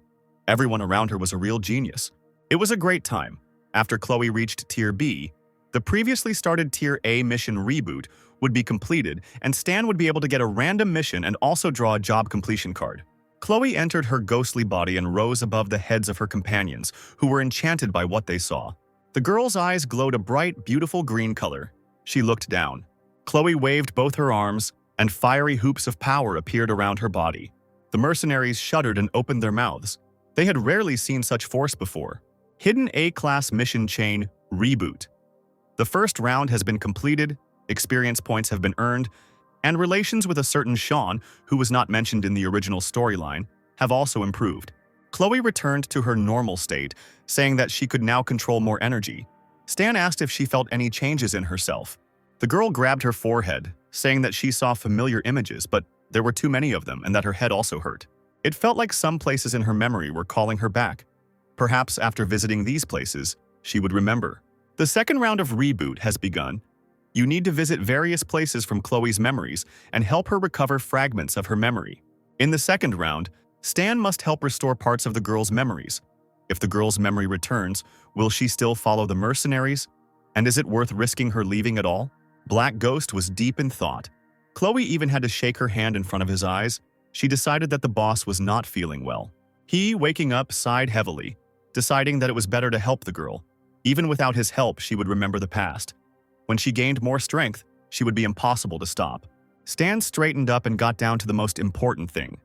Everyone around her was a real genius. It was a great time. After Chloe reached Tier B, the previously started Tier A mission reboot would be completed, and Stan would be able to get a random mission and also draw a job completion card. Chloe entered her ghostly body and rose above the heads of her companions, who were enchanted by what they saw. The girl's eyes glowed a bright, beautiful green color. She looked down. Chloe waved both her arms, and fiery hoops of power appeared around her body. The mercenaries shuddered and opened their mouths. They had rarely seen such force before. Hidden A-Class Mission Chain Reboot. The first round has been completed, experience points have been earned, and relations with a certain Sean, who was not mentioned in the original storyline, have also improved. Chloe returned to her normal state, saying that she could now control more energy. Stan asked if she felt any changes in herself. The girl grabbed her forehead, saying that she saw familiar images, but there were too many of them and that her head also hurt. It felt like some places in her memory were calling her back. Perhaps after visiting these places, she would remember. The second round of reboot has begun. You need to visit various places from Chloe's memories and help her recover fragments of her memory. In the second round, Stan must help restore parts of the girl's memories. If the girl's memory returns, will she still follow the mercenaries? And is it worth risking her leaving at all? Black Ghost was deep in thought. Chloe even had to shake her hand in front of his eyes. She decided that the boss was not feeling well. He, waking up, sighed heavily, deciding that it was better to help the girl. Even without his help, she would remember the past. When she gained more strength, she would be impossible to stop. Stan straightened up and got down to the most important thing.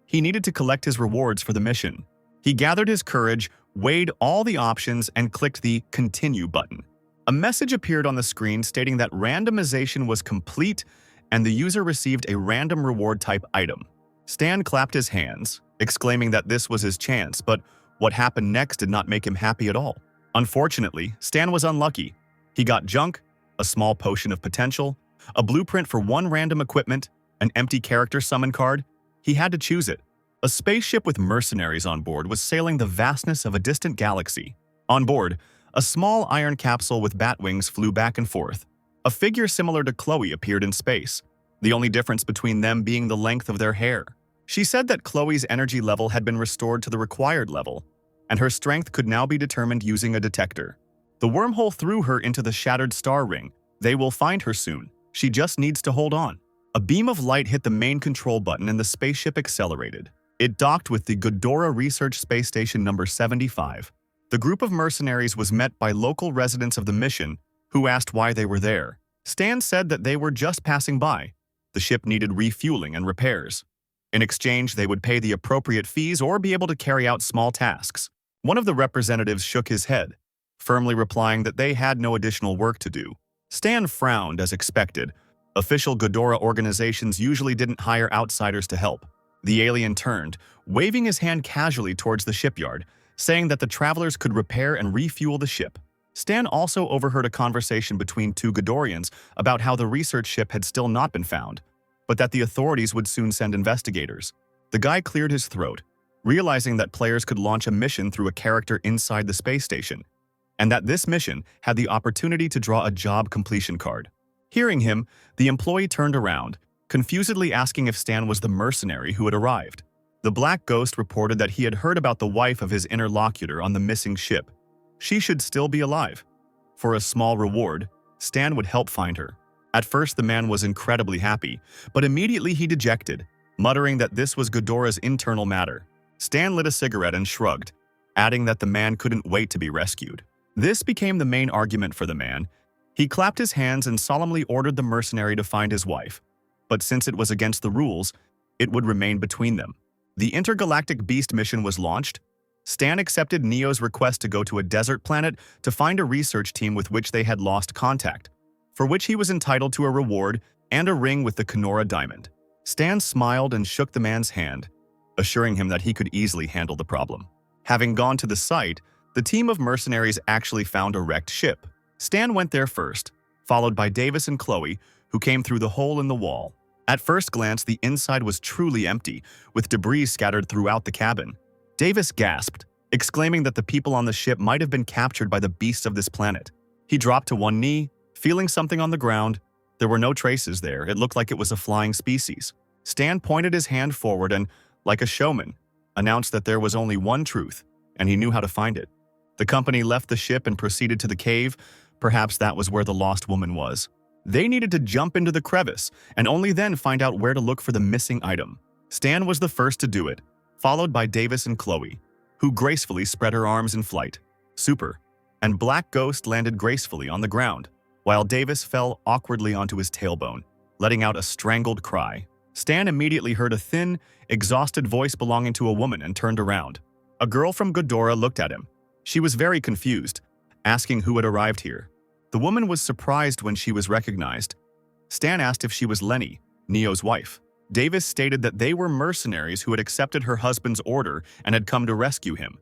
He needed to collect his rewards for the mission. He gathered his courage, weighed all the options, and clicked the Continue button. A message appeared on the screen stating that randomization was complete and the user received a random reward type item. Stan clapped his hands, exclaiming that this was his chance, but what happened next did not make him happy at all. Unfortunately, Stan was unlucky. He got junk, a small potion of potential, a blueprint for one random equipment, an empty character summon card. He had to choose it. A spaceship with mercenaries on board was sailing the vastness of a distant galaxy. On board, a small iron capsule with bat wings flew back and forth. A figure similar to Chloe appeared in space, the only difference between them being the length of their hair. She said that Chloe's energy level had been restored to the required level, and her strength could now be determined using a detector. The wormhole threw her into the shattered star ring. They will find her soon. She just needs to hold on. A beam of light hit the main control button and the spaceship accelerated. It docked with the Ghidorah Research Space Station number 75. The group of mercenaries was met by local residents of the mission, who asked why they were there. Stan said that they were just passing by. The ship needed refueling and repairs. In exchange, they would pay the appropriate fees or be able to carry out small tasks. One of the representatives shook his head, firmly replying that they had no additional work to do. Stan frowned as expected. Official Ghidorah organizations usually didn't hire outsiders to help. The alien turned, waving his hand casually towards the shipyard, saying that the travelers could repair and refuel the ship. Stan also overheard a conversation between two Ghidorians about how the research ship had still not been found, but that the authorities would soon send investigators. The guy cleared his throat, realizing that players could launch a mission through a character inside the space station, and that this mission had the opportunity to draw a job completion card. Hearing him, the employee turned around, confusedly asking if Stan was the mercenary who had arrived. The Black Ghost reported that he had heard about the wife of his interlocutor on the missing ship. She should still be alive. For a small reward, Stan would help find her. At first, the man was incredibly happy, but immediately he dejected, muttering that this was Ghidorah's internal matter. Stan lit a cigarette and shrugged, adding that the man couldn't wait to be rescued. This became the main argument for the man. He clapped his hands and solemnly ordered the mercenary to find his wife. But since it was against the rules, it would remain between them. The intergalactic beast mission was launched. Stan accepted Neo's request to go to a desert planet to find a research team with which they had lost contact, for which he was entitled to a reward and a ring with the Kenora diamond. Stan smiled and shook the man's hand, assuring him that he could easily handle the problem. Having gone to the site, the team of mercenaries actually found a wrecked ship. Stan went there first, followed by Davis and Chloe, who came through the hole in the wall. At first glance, the inside was truly empty, with debris scattered throughout the cabin. Davis gasped, exclaiming that the people on the ship might have been captured by the beasts of this planet. He dropped to one knee, feeling something on the ground. There were no traces there. It looked like it was a flying species. Stan pointed his hand forward and, like a showman, announced that there was only one truth, and he knew how to find it. The company left the ship and proceeded to the cave. Perhaps that was where the lost woman was. They needed to jump into the crevice and only then find out where to look for the missing item. Stan was the first to do it, followed by Davis and Chloe, who gracefully spread her arms in flight. Super. And Black Ghost landed gracefully on the ground, while Davis fell awkwardly onto his tailbone, letting out a strangled cry. Stan immediately heard a thin, exhausted voice belonging to a woman and turned around. A girl from Ghidorah looked at him. She was very confused, asking who had arrived here. The woman was surprised when she was recognized. Stan asked if she was Lenny, Neo's wife. Davis stated that they were mercenaries who had accepted her husband's order and had come to rescue him.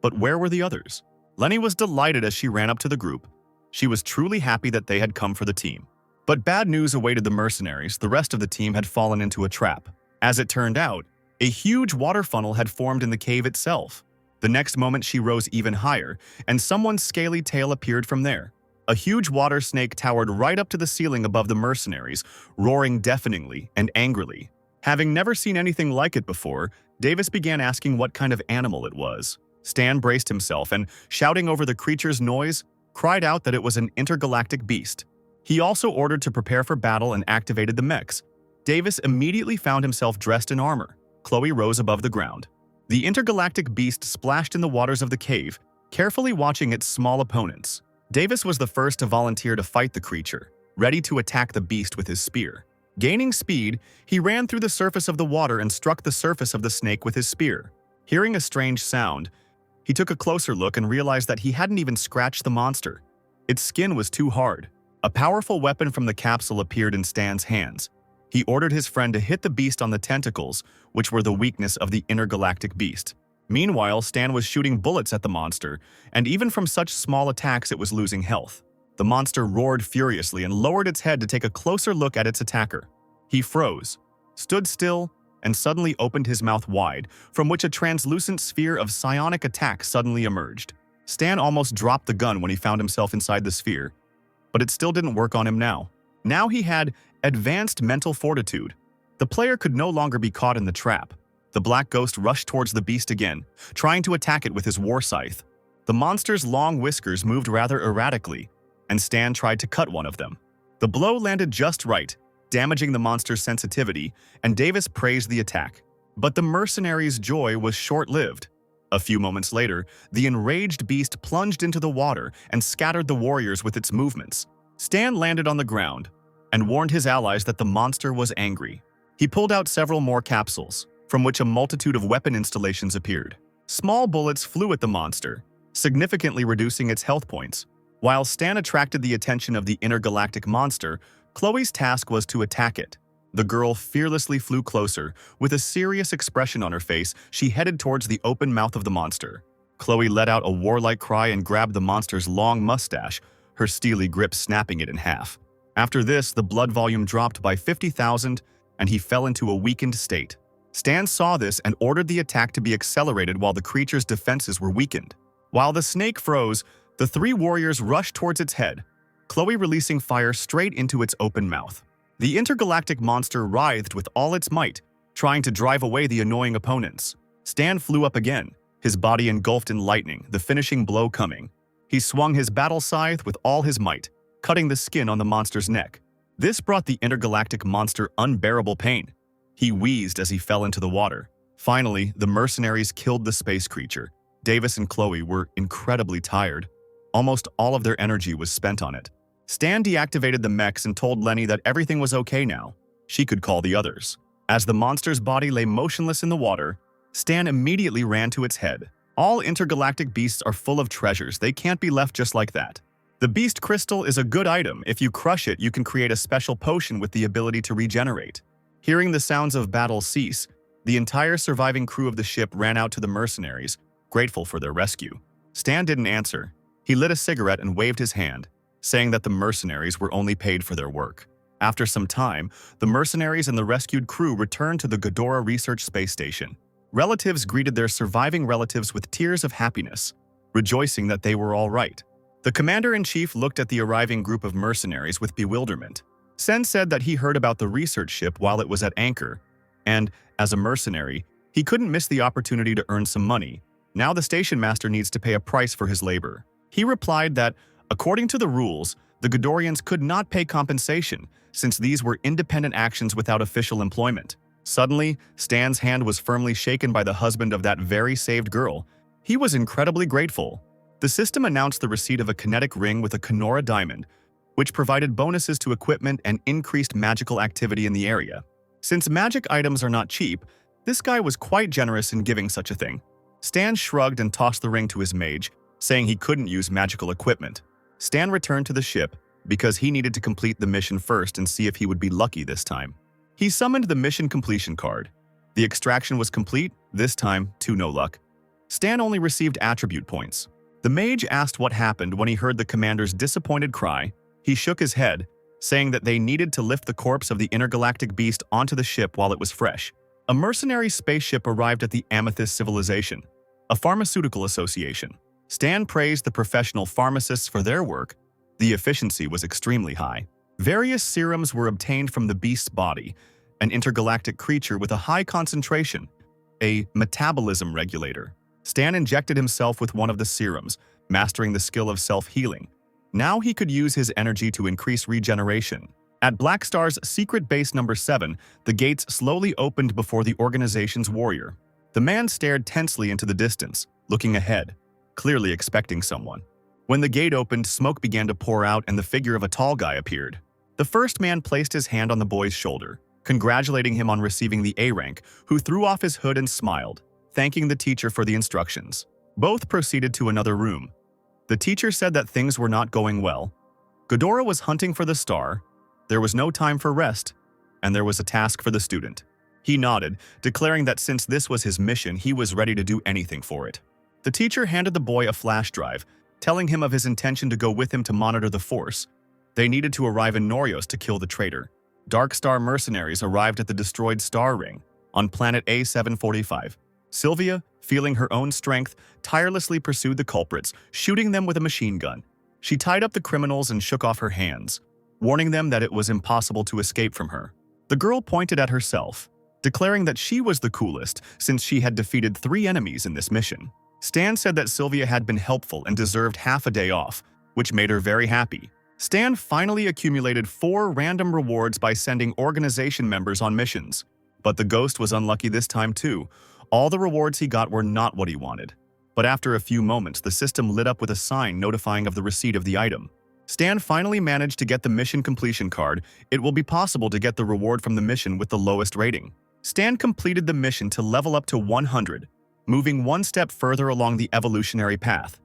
But where were the others? Lenny was delighted as she ran up to the group. She was truly happy that they had come for the team. But bad news awaited the mercenaries. The rest of the team had fallen into a trap. As it turned out, a huge water funnel had formed in the cave itself. The next moment she rose even higher, and someone's scaly tail appeared from there. A huge water snake towered right up to the ceiling above the mercenaries, roaring deafeningly and angrily. Having never seen anything like it before, Davis began asking what kind of animal it was. Stan braced himself and, shouting over the creature's noise, cried out that it was an intergalactic beast. He also ordered to prepare for battle and activated the mechs. Davis immediately found himself dressed in armor. Chloe rose above the ground. The intergalactic beast splashed in the waters of the cave, carefully watching its small opponents. Davis was the first to volunteer to fight the creature, ready to attack the beast with his spear. Gaining speed, he ran through the surface of the water and struck the surface of the snake with his spear. Hearing a strange sound, he took a closer look and realized that he hadn't even scratched the monster. Its skin was too hard. A powerful weapon from the capsule appeared in Stan's hands. He ordered his friend to hit the beast on the tentacles, which were the weakness of the intergalactic beast. Meanwhile, Stan was shooting bullets at the monster, and even from such small attacks it was losing health. The monster roared furiously and lowered its head to take a closer look at its attacker. He froze, stood still, and suddenly opened his mouth wide, from which a translucent sphere of psionic attack suddenly emerged. Stan almost dropped the gun when he found himself inside the sphere, but it still didn't work on him now. Now he had advanced mental fortitude. The player could no longer be caught in the trap. The Black Ghost rushed towards the beast again, trying to attack it with his war scythe. The monster's long whiskers moved rather erratically, and Stan tried to cut one of them. The blow landed just right, damaging the monster's sensitivity, and Davis praised the attack. But the mercenary's joy was short-lived. A few moments later, the enraged beast plunged into the water and scattered the warriors with its movements. Stan landed on the ground and warned his allies that the monster was angry. He pulled out several more capsules, from which a multitude of weapon installations appeared. Small bullets flew at the monster, significantly reducing its health points. While Stan attracted the attention of the intergalactic monster, Chloe's task was to attack it. The girl fearlessly flew closer. With a serious expression on her face, she headed towards the open mouth of the monster. Chloe let out a warlike cry and grabbed the monster's long mustache, her steely grip snapping it in half. After this, the blood volume dropped by 50,000, and he fell into a weakened state. Stan saw this and ordered the attack to be accelerated while the creature's defenses were weakened. While the snake froze, the three warriors rushed towards its head, Chloe releasing fire straight into its open mouth. The intergalactic monster writhed with all its might, trying to drive away the annoying opponents. Stan flew up again, his body engulfed in lightning, the finishing blow coming. He swung his battle scythe with all his might, cutting the skin on the monster's neck. This brought the intergalactic monster unbearable pain. He wheezed as he fell into the water. Finally, the mercenaries killed the space creature. Davis and Chloe were incredibly tired. Almost all of their energy was spent on it. Stan deactivated the mechs and told Lenny that everything was okay now. She could call the others. As the monster's body lay motionless in the water, Stan immediately ran to its head. All intergalactic beasts are full of treasures. They can't be left just like that. The beast crystal is a good item. If you crush it, you can create a special potion with the ability to regenerate. Hearing the sounds of battle cease, the entire surviving crew of the ship ran out to the mercenaries, grateful for their rescue. Stan didn't answer. He lit a cigarette and waved his hand, saying that the mercenaries were only paid for their work. After some time, the mercenaries and the rescued crew returned to the Ghidorah Research Space Station. Relatives greeted their surviving relatives with tears of happiness, rejoicing that they were all right. The commander-in-chief looked at the arriving group of mercenaries with bewilderment. Sen said that he heard about the research ship while it was at anchor, and, as a mercenary, he couldn't miss the opportunity to earn some money. Now the station master needs to pay a price for his labor. He replied that, according to the rules, the Ghidorahs could not pay compensation, since these were independent actions without official employment. Suddenly, Stan's hand was firmly shaken by the husband of that very saved girl. He was incredibly grateful. The system announced the receipt of a kinetic ring with a Kenora diamond, which provided bonuses to equipment and increased magical activity in the area. Since magic items are not cheap, this guy was quite generous in giving such a thing. Stan shrugged and tossed the ring to his mage, saying he couldn't use magical equipment. Stan returned to the ship because he needed to complete the mission first and see if he would be lucky this time. He summoned the mission completion card. The extraction was complete, this time to no luck. Stan only received attribute points. The mage asked what happened when he heard the commander's disappointed cry. He shook his head, saying that they needed to lift the corpse of the intergalactic beast onto the ship while it was fresh. A mercenary spaceship arrived at the Amethyst Civilization, a pharmaceutical association. Stan praised the professional pharmacists for their work. The efficiency was extremely high. Various serums were obtained from the beast's body, an intergalactic creature with a high concentration, a metabolism regulator. Stan injected himself with one of the serums, mastering the skill of self-healing. Now he could use his energy to increase regeneration. At Black Star's secret base number 7, the gates slowly opened before the organization's warrior. The man stared tensely into the distance, looking ahead, clearly expecting someone. When the gate opened, smoke began to pour out and the figure of a tall guy appeared. The first man placed his hand on the boy's shoulder, congratulating him on receiving the A rank, who threw off his hood and smiled, thanking the teacher for the instructions. Both proceeded to another room. The teacher said that things were not going well. Ghidorah was hunting for the star, there was no time for rest, and there was a task for the student. He nodded, declaring that since this was his mission, he was ready to do anything for it. The teacher handed the boy a flash drive, telling him of his intention to go with him to monitor the force. They needed to arrive in Norios to kill the traitor. Dark Star mercenaries arrived at the destroyed star ring on planet A745. Sylvia, feeling her own strength, tirelessly pursued the culprits, shooting them with a machine gun. She tied up the criminals and shook off her hands, warning them that it was impossible to escape from her. The girl pointed at herself, declaring that she was the coolest since she had defeated 3 enemies in this mission. Stan said that Sylvia had been helpful and deserved half a day off, which made her very happy. Stan finally accumulated 4 random rewards by sending organization members on missions. But the ghost was unlucky this time too. All the rewards he got were not what he wanted. But after a few moments, the system lit up with a sign notifying of the receipt of the item. Stan finally managed to get the mission completion card. It will be possible to get the reward from the mission with the lowest rating. Stan completed the mission to level up to 100, moving one step further along the evolutionary path.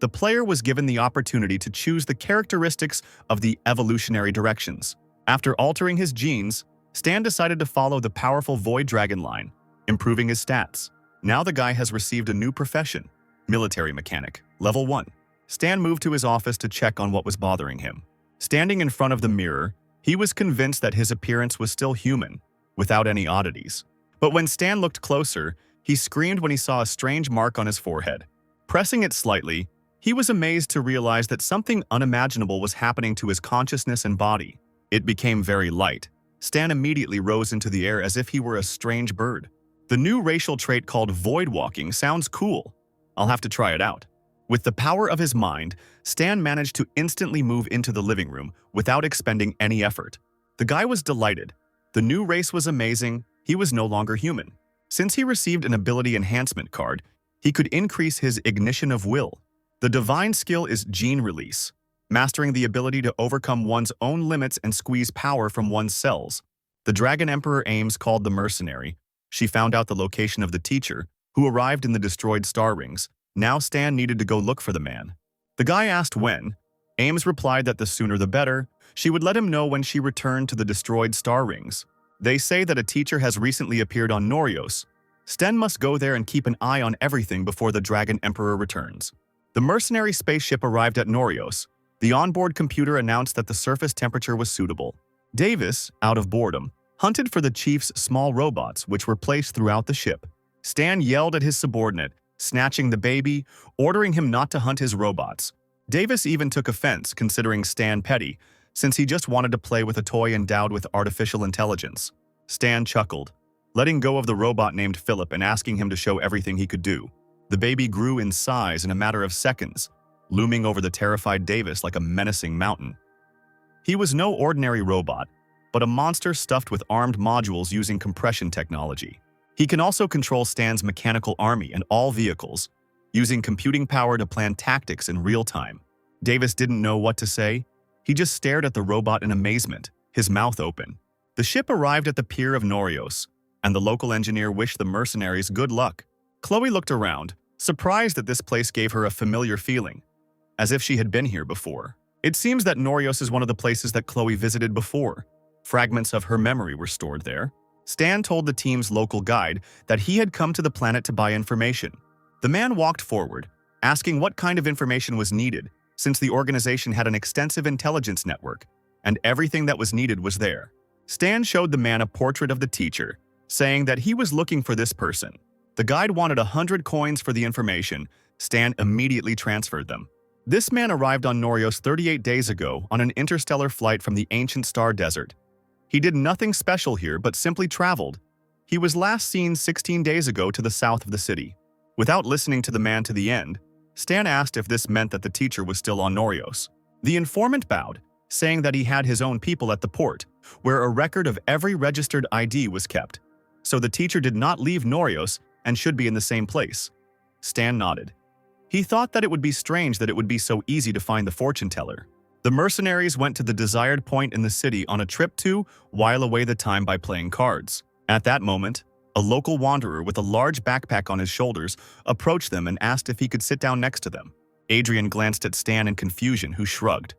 The player was given the opportunity to choose the characteristics of the evolutionary directions. After altering his genes, Stan decided to follow the powerful Void Dragon line, improving his stats. Now the guy has received a new profession, military mechanic, level 1. Stan moved to his office to check on what was bothering him. Standing in front of the mirror, he was convinced that his appearance was still human. without any oddities. But when Stan looked closer, he screamed when he saw a strange mark on his forehead. Pressing it slightly, he was amazed to realize that something unimaginable was happening to his consciousness and body. It became very light. Stan immediately rose into the air as if he were a strange bird. The new racial trait called void walking sounds cool. I'll have to try it out. With the power of his mind, Stan managed to instantly move into the living room without expending any effort. The guy was delighted. The new race was amazing. He was no longer human. Since he received an ability enhancement card, he could increase his ignition of will. The divine skill is gene release, mastering the ability to overcome one's own limits and squeeze power from one's cells. The Dragon Emperor Ames called the mercenary. She found out the location of the teacher, who arrived in the destroyed star rings. Now Stan needed to go look for the man. The guy asked when. Ames replied that the sooner the better. She would let him know when she returned to the destroyed star rings. They say that a teacher has recently appeared on Norios. Stan must go there and keep an eye on everything before the Dragon Emperor returns. The mercenary spaceship arrived at Norios. The onboard computer announced that the surface temperature was suitable. Davis, out of boredom, hunted for the chief's small robots, which were placed throughout the ship. Stan yelled at his subordinate, snatching the baby, ordering him not to hunt his robots. Davis even took offense, considering Stan petty, since he just wanted to play with a toy endowed with artificial intelligence. Stan chuckled, letting go of the robot named Philip and asking him to show everything he could do. The baby grew in size in a matter of seconds, looming over the terrified Davis like a menacing mountain. He was no ordinary robot, but a monster stuffed with armed modules using compression technology. He can also control Stan's mechanical army and all vehicles, using computing power to plan tactics in real time. Davis didn't know what to say. He just stared at the robot in amazement, his mouth open. The ship arrived at the pier of Norios, and the local engineer wished the mercenaries good luck. Chloe looked around, surprised that this place gave her a familiar feeling, as if she had been here before. It seems that Norios is one of the places that Chloe visited before. Fragments of her memory were stored there. Stan told the team's local guide that he had come to the planet to buy information. The man walked forward, asking what kind of information was needed, since the organization had an extensive intelligence network, and everything that was needed was there. Stan showed the man a portrait of the teacher, saying that he was looking for this person. The guide wanted 100 coins for the information. Stan immediately transferred them. This man arrived on Norios 38 days ago on an interstellar flight from the ancient star desert. He did nothing special here but simply traveled. He was last seen 16 days ago to the south of the city. Without listening to the man to the end, Stan asked if this meant that the teacher was still on Norios. The informant bowed, saying that he had his own people at the port, where a record of every registered ID was kept. So the teacher did not leave Norios and should be in the same place. Stan nodded. He thought that it would be strange that it would be so easy to find the fortune teller. The mercenaries went to the desired point in the city on a trip to while away the time by playing cards. At that moment, a local wanderer with a large backpack on his shoulders approached them and asked if he could sit down next to them. Adrian glanced at Stan in confusion, who shrugged.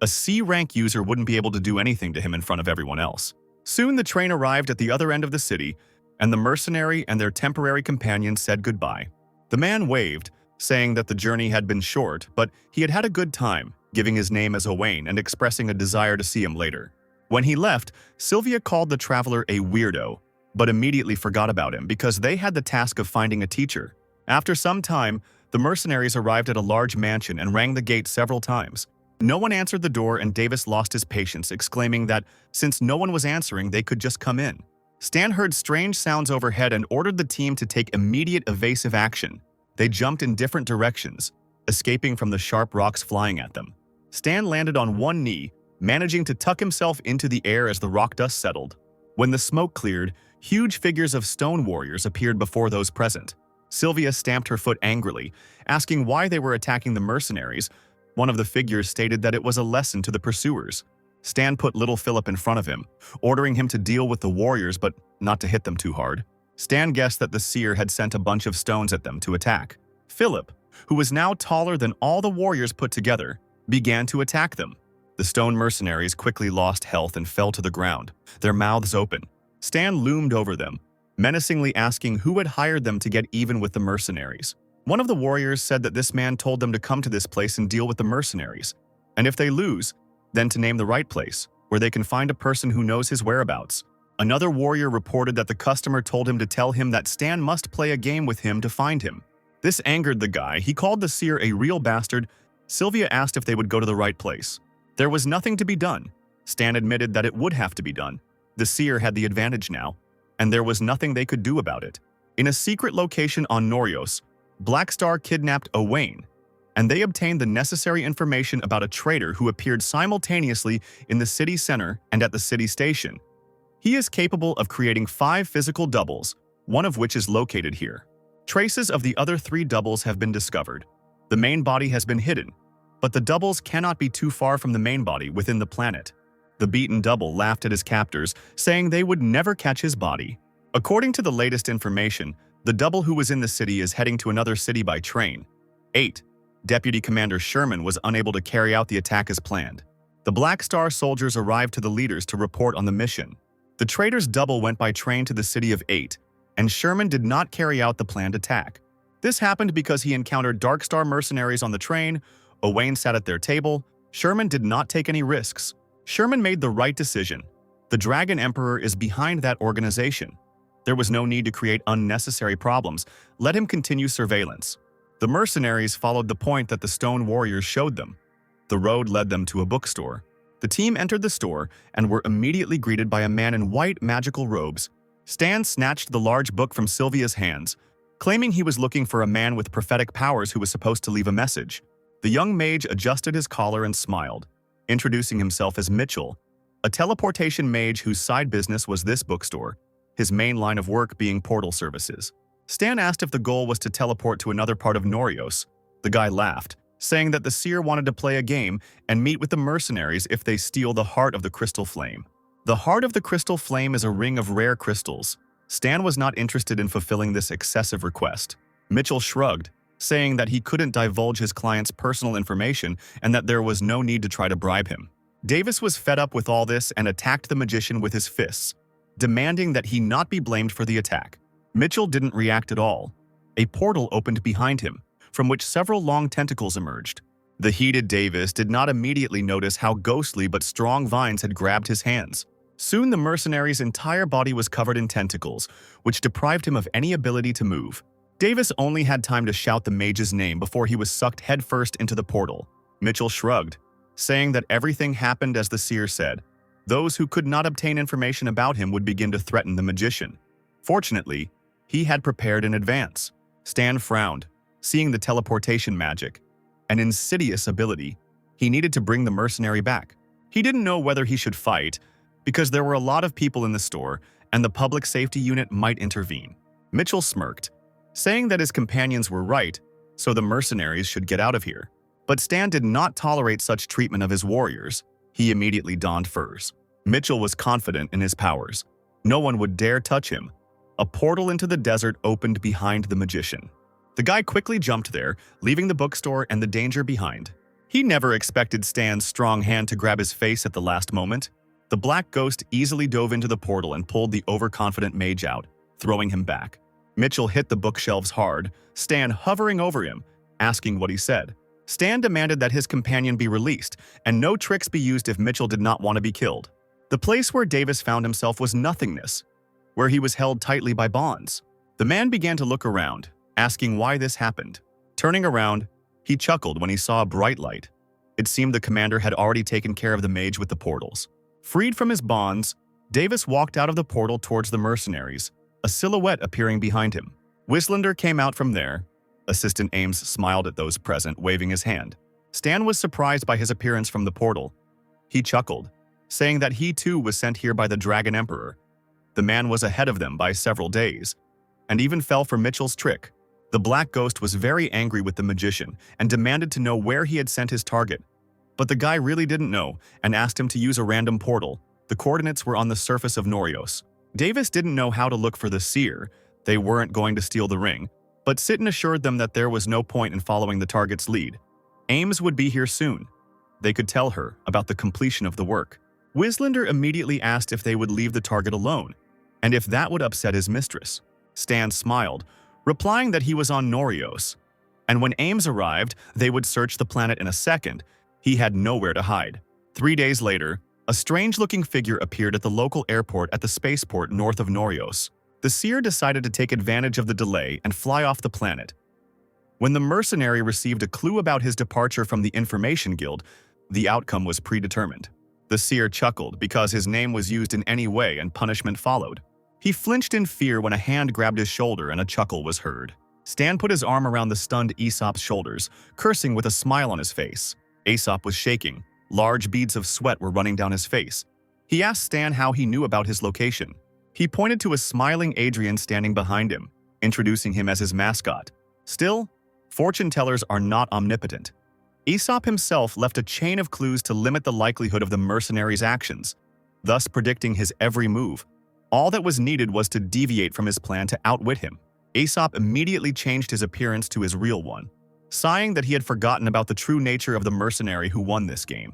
A C-rank user wouldn't be able to do anything to him in front of everyone else. Soon the train arrived at the other end of the city, and the mercenary and their temporary companion said goodbye. The man waved, saying that the journey had been short, but he had had a good time, giving his name as Owain and expressing a desire to see him later. When he left, Sylvia called the traveler a weirdo, but immediately forgot about him because they had the task of finding a teacher. After some time, the mercenaries arrived at a large mansion and rang the gate several times. No one answered the door, and Davis lost his patience, exclaiming that since no one was answering, they could just come in. Stan heard strange sounds overhead and ordered the team to take immediate evasive action. They jumped in different directions, escaping from the sharp rocks flying at them. Stan landed on one knee, managing to tuck himself into the air as the rock dust settled. When the smoke cleared, huge figures of stone warriors appeared before those present. Sylvia stamped her foot angrily, asking why they were attacking the mercenaries. One of the figures stated that it was a lesson to the pursuers. Stan put little Philip in front of him, ordering him to deal with the warriors but not to hit them too hard. Stan guessed that the seer had sent a bunch of stones at them to attack. Philip, who was now taller than all the warriors put together, began to attack them. The stone mercenaries quickly lost health and fell to the ground, their mouths open. Stan loomed over them, menacingly asking who had hired them to get even with the mercenaries. One of the warriors said that this man told them to come to this place and deal with the mercenaries, and if they lose, then to name the right place, where they can find a person who knows his whereabouts. Another warrior reported that the customer told him to tell him that Stan must play a game with him to find him. This angered the guy. He called the seer a real bastard. Sylvia asked if they would go to the right place. There was nothing to be done. Stan admitted that it would have to be done. The seer had the advantage now, and there was nothing they could do about it. In a secret location on Norios, Black Star kidnapped Owain, and they obtained the necessary information about a traitor who appeared simultaneously in the city center and at the city station. He is capable of creating 5 physical doubles, one of which is located here. Traces of the other 3 doubles have been discovered. The main body has been hidden, but the doubles cannot be too far from the main body within the planet. The beaten double laughed at his captors, saying they would never catch his body. According to the latest information, the double who was in the city is heading to another city by train. 8. Deputy Commander Sherman was unable to carry out the attack as planned. The Black Star soldiers arrived to the leaders to report on the mission. The traitor's double went by train to the city of 8, and Sherman did not carry out the planned attack. This happened because he encountered Dark Star mercenaries on the train. Owain sat at their table. Sherman did not take any risks. Sherman made the right decision. The Dragon Emperor is behind that organization. There was no need to create unnecessary problems. Let him continue surveillance. The mercenaries followed the point that the stone warriors showed them. The road led them to a bookstore. The team entered the store and were immediately greeted by a man in white magical robes. Stan snatched the large book from Sylvia's hands, claiming he was looking for a man with prophetic powers who was supposed to leave a message. The young mage adjusted his collar and smiled, introducing himself as Mitchell, a teleportation mage whose side business was this bookstore, his main line of work being portal services. Stan asked if the goal was to teleport to another part of Norios. The guy laughed, saying that the seer wanted to play a game and meet with the mercenaries if they steal the Heart of the Crystal Flame. The Heart of the Crystal Flame is a ring of rare crystals. Stan was not interested in fulfilling this excessive request. Mitchell shrugged, saying that he couldn't divulge his client's personal information and that there was no need to try to bribe him. Davis was fed up with all this and attacked the magician with his fists, demanding that he not be blamed for the attack. Mitchell didn't react at all. A portal opened behind him, from which several long tentacles emerged. The heated Davis did not immediately notice how ghostly but strong vines had grabbed his hands. Soon the mercenary's entire body was covered in tentacles, which deprived him of any ability to move. Davis only had time to shout the mage's name before he was sucked headfirst into the portal. Mitchell shrugged, saying that everything happened as the seer said. Those who could not obtain information about him would begin to threaten the magician. Fortunately, he had prepared in advance. Stan frowned, seeing the teleportation magic, an insidious ability. He needed to bring the mercenary back. He didn't know whether he should fight, because there were a lot of people in the store, and the public safety unit might intervene. Mitchell smirked, saying that his companions were right, so the mercenaries should get out of here. But Stan did not tolerate such treatment of his warriors. He immediately donned furs. Mitchell was confident in his powers. No one would dare touch him. A portal into the desert opened behind the magician. The guy quickly jumped there, leaving the bookstore and the danger behind. He never expected Stan's strong hand to grab his face at the last moment. The black ghost easily dove into the portal and pulled the overconfident mage out, throwing him back. Mitchell hit the bookshelves hard, Stan hovering over him, asking what he said. Stan demanded that his companion be released and no tricks be used if Mitchell did not want to be killed. The place where Davis found himself was nothingness, where he was held tightly by bonds. The man began to look around, asking why this happened. Turning around, he chuckled when he saw a bright light. It seemed the commander had already taken care of the mage with the portals. Freed from his bonds, Davis walked out of the portal towards the mercenaries, a silhouette appearing behind him. Wislander came out from there. Assistant Ames smiled at those present, waving his hand. Stan was surprised by his appearance from the portal. He chuckled, saying that he too was sent here by the Dragon Emperor. The man was ahead of them by several days, and even fell for Mitchell's trick. The Black Ghost was very angry with the magician and demanded to know where he had sent his target. But the guy really didn't know and asked him to use a random portal. The coordinates were on the surface of Norios. Davis didn't know how to look for the seer. They weren't going to steal the ring, but Sitten assured them that there was no point in following the target's lead. Ames would be here soon. They could tell her about the completion of the work. Wislander immediately asked if they would leave the target alone, and if that would upset his mistress. Stan smiled, replying that he was on Norios, and when Ames arrived, they would search the planet in a second. He had nowhere to hide. 3 days later, A strange-looking figure appeared at the local airport at the spaceport north of Norios. The seer decided to take advantage of the delay and fly off the planet. When the mercenary received a clue about his departure from the Information Guild, the outcome was predetermined. The seer chuckled because his name was used in any way and punishment followed. He flinched in fear when a hand grabbed his shoulder and a chuckle was heard. Stan put his arm around the stunned Aesop's shoulders, cursing with a smile on his face. Aesop was shaking. Large beads of sweat were running down his face. He asked Stan how he knew about his location. He pointed to a smiling Adrian standing behind him, introducing him as his mascot. Still, fortune tellers are not omnipotent. Aesop himself left a chain of clues to limit the likelihood of the mercenary's actions, thus predicting his every move. All that was needed was to deviate from his plan to outwit him. Aesop immediately changed his appearance to his real one, sighing that he had forgotten about the true nature of the mercenary who won this game.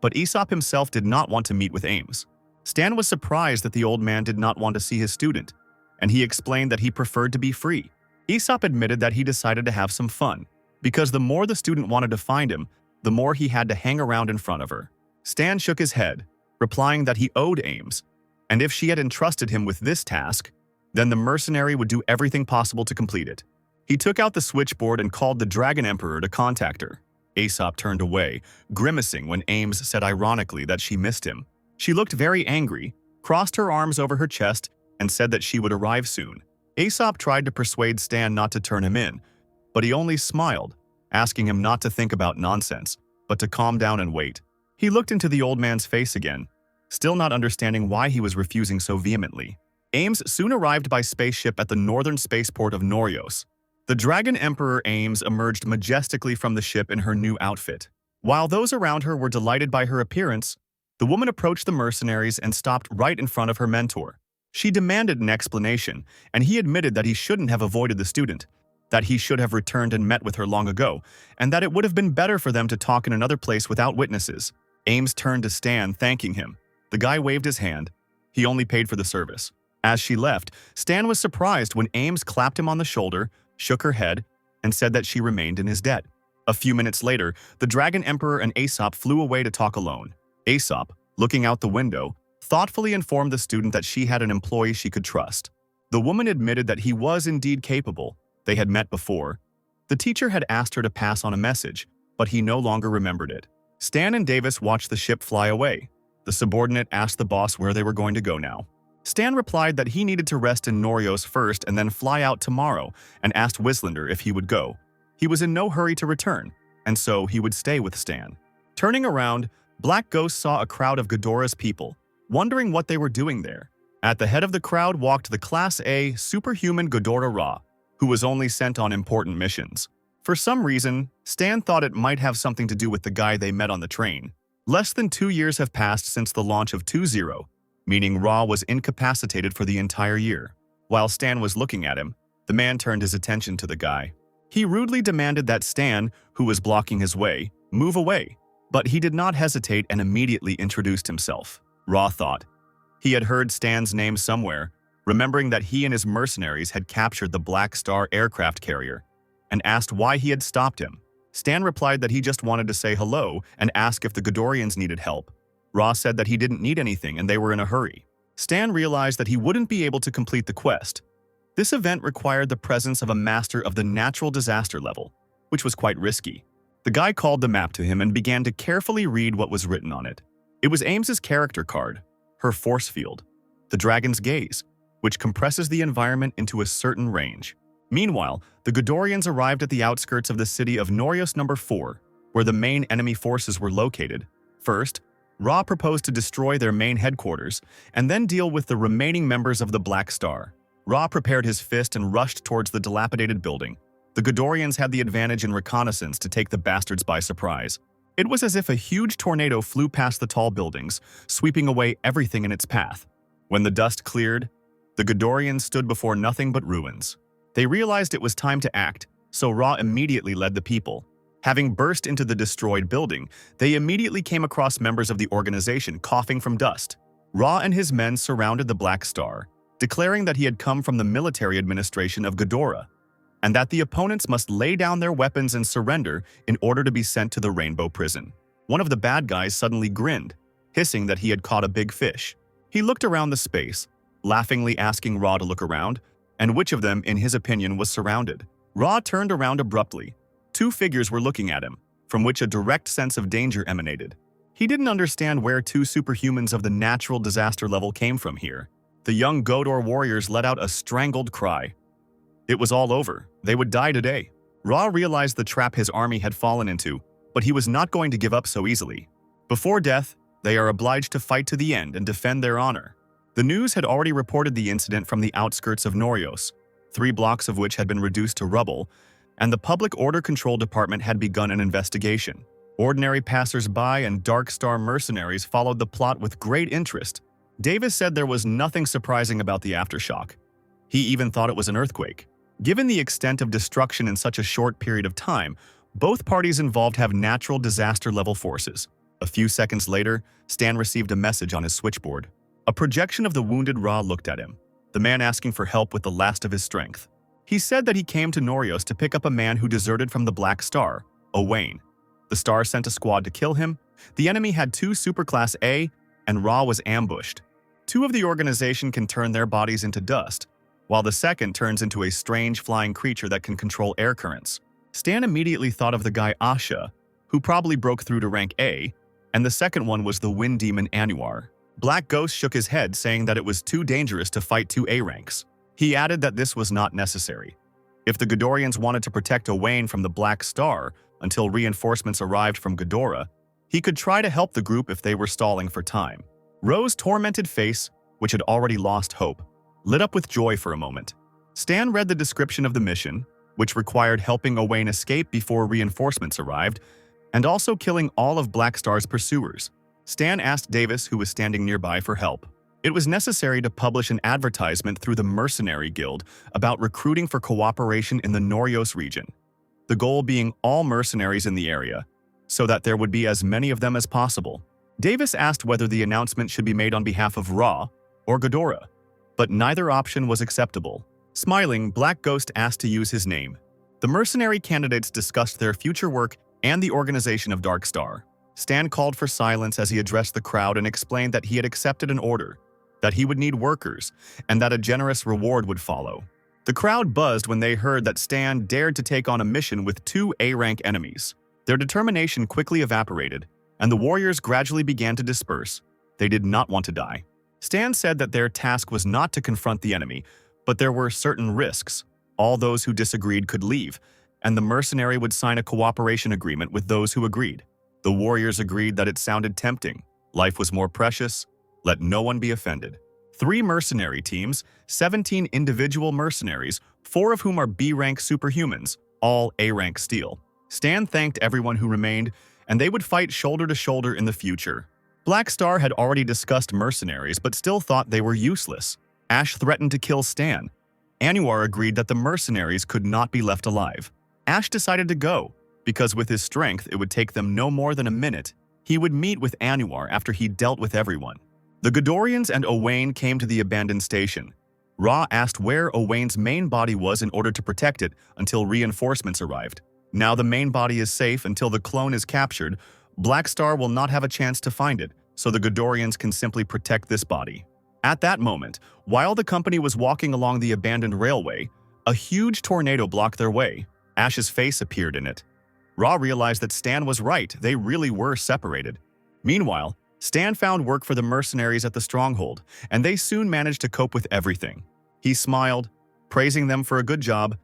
But Aesop himself did not want to meet with Ames. Stan was surprised that the old man did not want to see his student, and he explained that he preferred to be free. Aesop admitted that he decided to have some fun, because the more the student wanted to find him, the more he had to hang around in front of her. Stan shook his head, replying that he owed Ames, and if she had entrusted him with this task, then the mercenary would do everything possible to complete it. He took out the switchboard and called the Dragon Emperor to contact her. Aesop turned away, grimacing when Ames said ironically that she missed him. She looked very angry, crossed her arms over her chest, and said that she would arrive soon. Aesop tried to persuade Stan not to turn him in, but he only smiled, asking him not to think about nonsense, but to calm down and wait. He looked into the old man's face again, still not understanding why he was refusing so vehemently. Ames soon arrived by spaceship at the northern spaceport of Norios. The Dragon Emperor Ames emerged majestically from the ship in her new outfit. While those around her were delighted by her appearance, the woman approached the mercenaries and stopped right in front of her mentor. She demanded an explanation, and he admitted that he shouldn't have avoided the student, that he should have returned and met with her long ago, and that it would have been better for them to talk in another place without witnesses. Ames turned to Stan, thanking him. The guy waved his hand. He only paid for the service. As she left, Stan was surprised when Ames clapped him on the shoulder, shook her head, and said that she remained in his debt. A few minutes later, the Dragon Emperor and Aesop flew away to talk alone. Aesop, looking out the window, thoughtfully informed the student that she had an employee she could trust. The woman admitted that he was indeed capable. They had met before. The teacher had asked her to pass on a message, but he no longer remembered it. Stan and Davis watched the ship fly away. The subordinate asked the boss where they were going to go now. Stan replied that he needed to rest in Norios first and then fly out tomorrow, and asked Wislander if he would go. He was in no hurry to return, and so he would stay with Stan. Turning around, Black Ghost saw a crowd of Ghidorah's people, wondering what they were doing there. At the head of the crowd walked the Class A superhuman Ghidorah Ra, who was only sent on important missions. For some reason, Stan thought it might have something to do with the guy they met on the train. Less than 2 years have passed since the launch of 2.0, meaning Ra was incapacitated for the entire year. While Stan was looking at him, the man turned his attention to the guy. He rudely demanded that Stan, who was blocking his way, move away, but he did not hesitate and immediately introduced himself. Ra thought. He had heard Stan's name somewhere, remembering that he and his mercenaries had captured the Black Star aircraft carrier, and asked why he had stopped him. Stan replied that he just wanted to say hello and ask if the Ghidorahs needed help. Ra said that he didn't need anything and they were in a hurry. Stan realized that he wouldn't be able to complete the quest. This event required the presence of a master of the natural disaster level, which was quite risky. The guy called the map to him and began to carefully read what was written on it. It was Ames's character card, her force field, the dragon's gaze, which compresses the environment into a certain range. Meanwhile, the Ghidorahs arrived at the outskirts of the city of Norios No. 4, where the main enemy forces were located. First, Ra proposed to destroy their main headquarters and then deal with the remaining members of the Black Star. Ra prepared his fist and rushed towards the dilapidated building. The Ghidorahs had the advantage in reconnaissance to take the bastards by surprise. It was as if a huge tornado flew past the tall buildings, sweeping away everything in its path. When the dust cleared, the Ghidorahs stood before nothing but ruins. They realized it was time to act, so Ra immediately led the people. Having burst into the destroyed building, they immediately came across members of the organization coughing from dust. Ra and his men surrounded the Black Star, declaring that he had come from the military administration of Ghidorah, and that the opponents must lay down their weapons and surrender in order to be sent to the Rainbow Prison. One of the bad guys suddenly grinned. hissing that he had caught a big fish. He looked around the space, laughingly asking Ra to look around, and which of them, in his opinion, was surrounded. Ra turned around abruptly. Two figures were looking at him, from which a direct sense of danger emanated. He didn't understand where two superhumans of the natural disaster level came from here. The young Godor warriors let out a strangled cry. It was all over. They would die today. Ra realized the trap his army had fallen into, but he was not going to give up so easily. Before death, they are obliged to fight to the end and defend their honor. The news had already reported the incident from the outskirts of Norios, 3 blocks of which had been reduced to rubble, and the Public Order Control Department had begun an investigation. Ordinary passers-by and Dark Star mercenaries followed the plot with great interest. Davis said there was nothing surprising about the aftershock. He even thought it was an earthquake. Given the extent of destruction in such a short period of time, both parties involved have natural disaster-level forces. A few seconds later, Stan received a message on his switchboard. A projection of the wounded Ra looked at him, the man asking for help with the last of his strength. He said that he came to Norios to pick up a man who deserted from the Black Star, Owain. The Star sent a squad to kill him. The enemy had 2 Superclass A, and Ra was ambushed. 2 of the organization can turn their bodies into dust, while the second turns into a strange flying creature that can control air currents. Stan immediately thought of the guy Asha, who probably broke through to rank A, and the second one was the wind demon Anwar. Black Ghost shook his head, saying that it was too dangerous to fight 2 A ranks. He added that this was not necessary. If the Godorians wanted to protect Owain from the Black Star until reinforcements arrived from Ghidorah, he could try to help the group if they were stalling for time. Ro's tormented face, which had already lost hope, lit up with joy for a moment. Stan read the description of the mission, which required helping Owain escape before reinforcements arrived, and also killing all of Black Star's pursuers. Stan asked Davis, who was standing nearby, for help. It was necessary to publish an advertisement through the Mercenary Guild about recruiting for cooperation in the Norios region, the goal being all mercenaries in the area, so that there would be as many of them as possible. Davis asked whether the announcement should be made on behalf of Ra or Ghidorah, but neither option was acceptable. Smiling, Black Ghost asked to use his name. The mercenary candidates discussed their future work and the organization of Dark Star. Stan called for silence as he addressed the crowd and explained that he had accepted an order, that he would need workers, and that a generous reward would follow. The crowd buzzed when they heard that Stan dared to take on a mission with 2 A-rank enemies. Their determination quickly evaporated, and the warriors gradually began to disperse. They did not want to die. Stan said that their task was not to confront the enemy, but there were certain risks. All those who disagreed could leave, and the mercenary would sign a cooperation agreement with those who agreed. The warriors agreed that it sounded tempting. Life was more precious. Let no one be offended. 3 mercenary teams, 17 individual mercenaries, 4 of whom are B-rank superhumans, all A-rank steel. Stan thanked everyone who remained, and they would fight shoulder to shoulder in the future. Black Star had already discussed mercenaries but still thought they were useless. Ash threatened to kill Stan. Anwar agreed that the mercenaries could not be left alive. Ash decided to go, because with his strength it would take them no more than a minute. He would meet with Anwar after he dealt with everyone. The Ghidorians and Owain came to the abandoned station. Ra asked where Owain's main body was in order to protect it until reinforcements arrived. Now the main body is safe until the clone is captured. Black Star will not have a chance to find it, so the Ghidorians can simply protect this body. At that moment, while the company was walking along the abandoned railway, a huge tornado blocked their way. Ash's face appeared in it. Ra realized that Stan was right, they really were separated. Meanwhile, Stan found work for the mercenaries at the stronghold, and they soon managed to cope with everything. He smiled, praising them for a good job,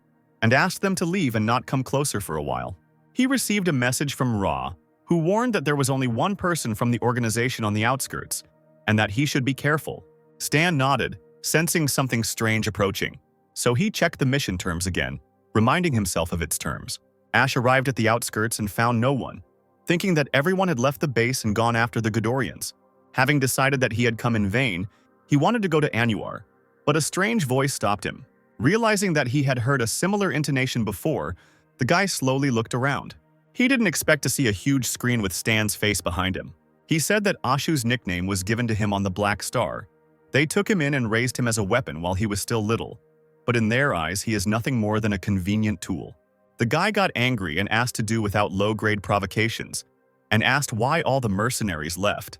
and asked them to leave and not come closer for a while. He received a message from Ra, who warned that there was only one person from the organization on the outskirts, and that he should be careful. Stan nodded, sensing something strange approaching, so he checked the mission terms again, reminding himself of its terms. Ash arrived at the outskirts and found no one, thinking that everyone had left the base and gone after the Ghidorians. Having decided that he had come in vain, he wanted to go to Anwar, but a strange voice stopped him. Realizing that he had heard a similar intonation before, the guy slowly looked around. He didn't expect to see a huge screen with Stan's face behind him. He said that Ashu's nickname was given to him on the Black Star. They took him in and raised him as a weapon while he was still little, but in their eyes he is nothing more than a convenient tool. The guy got angry and asked to do without low-grade provocations, and asked why all the mercenaries left.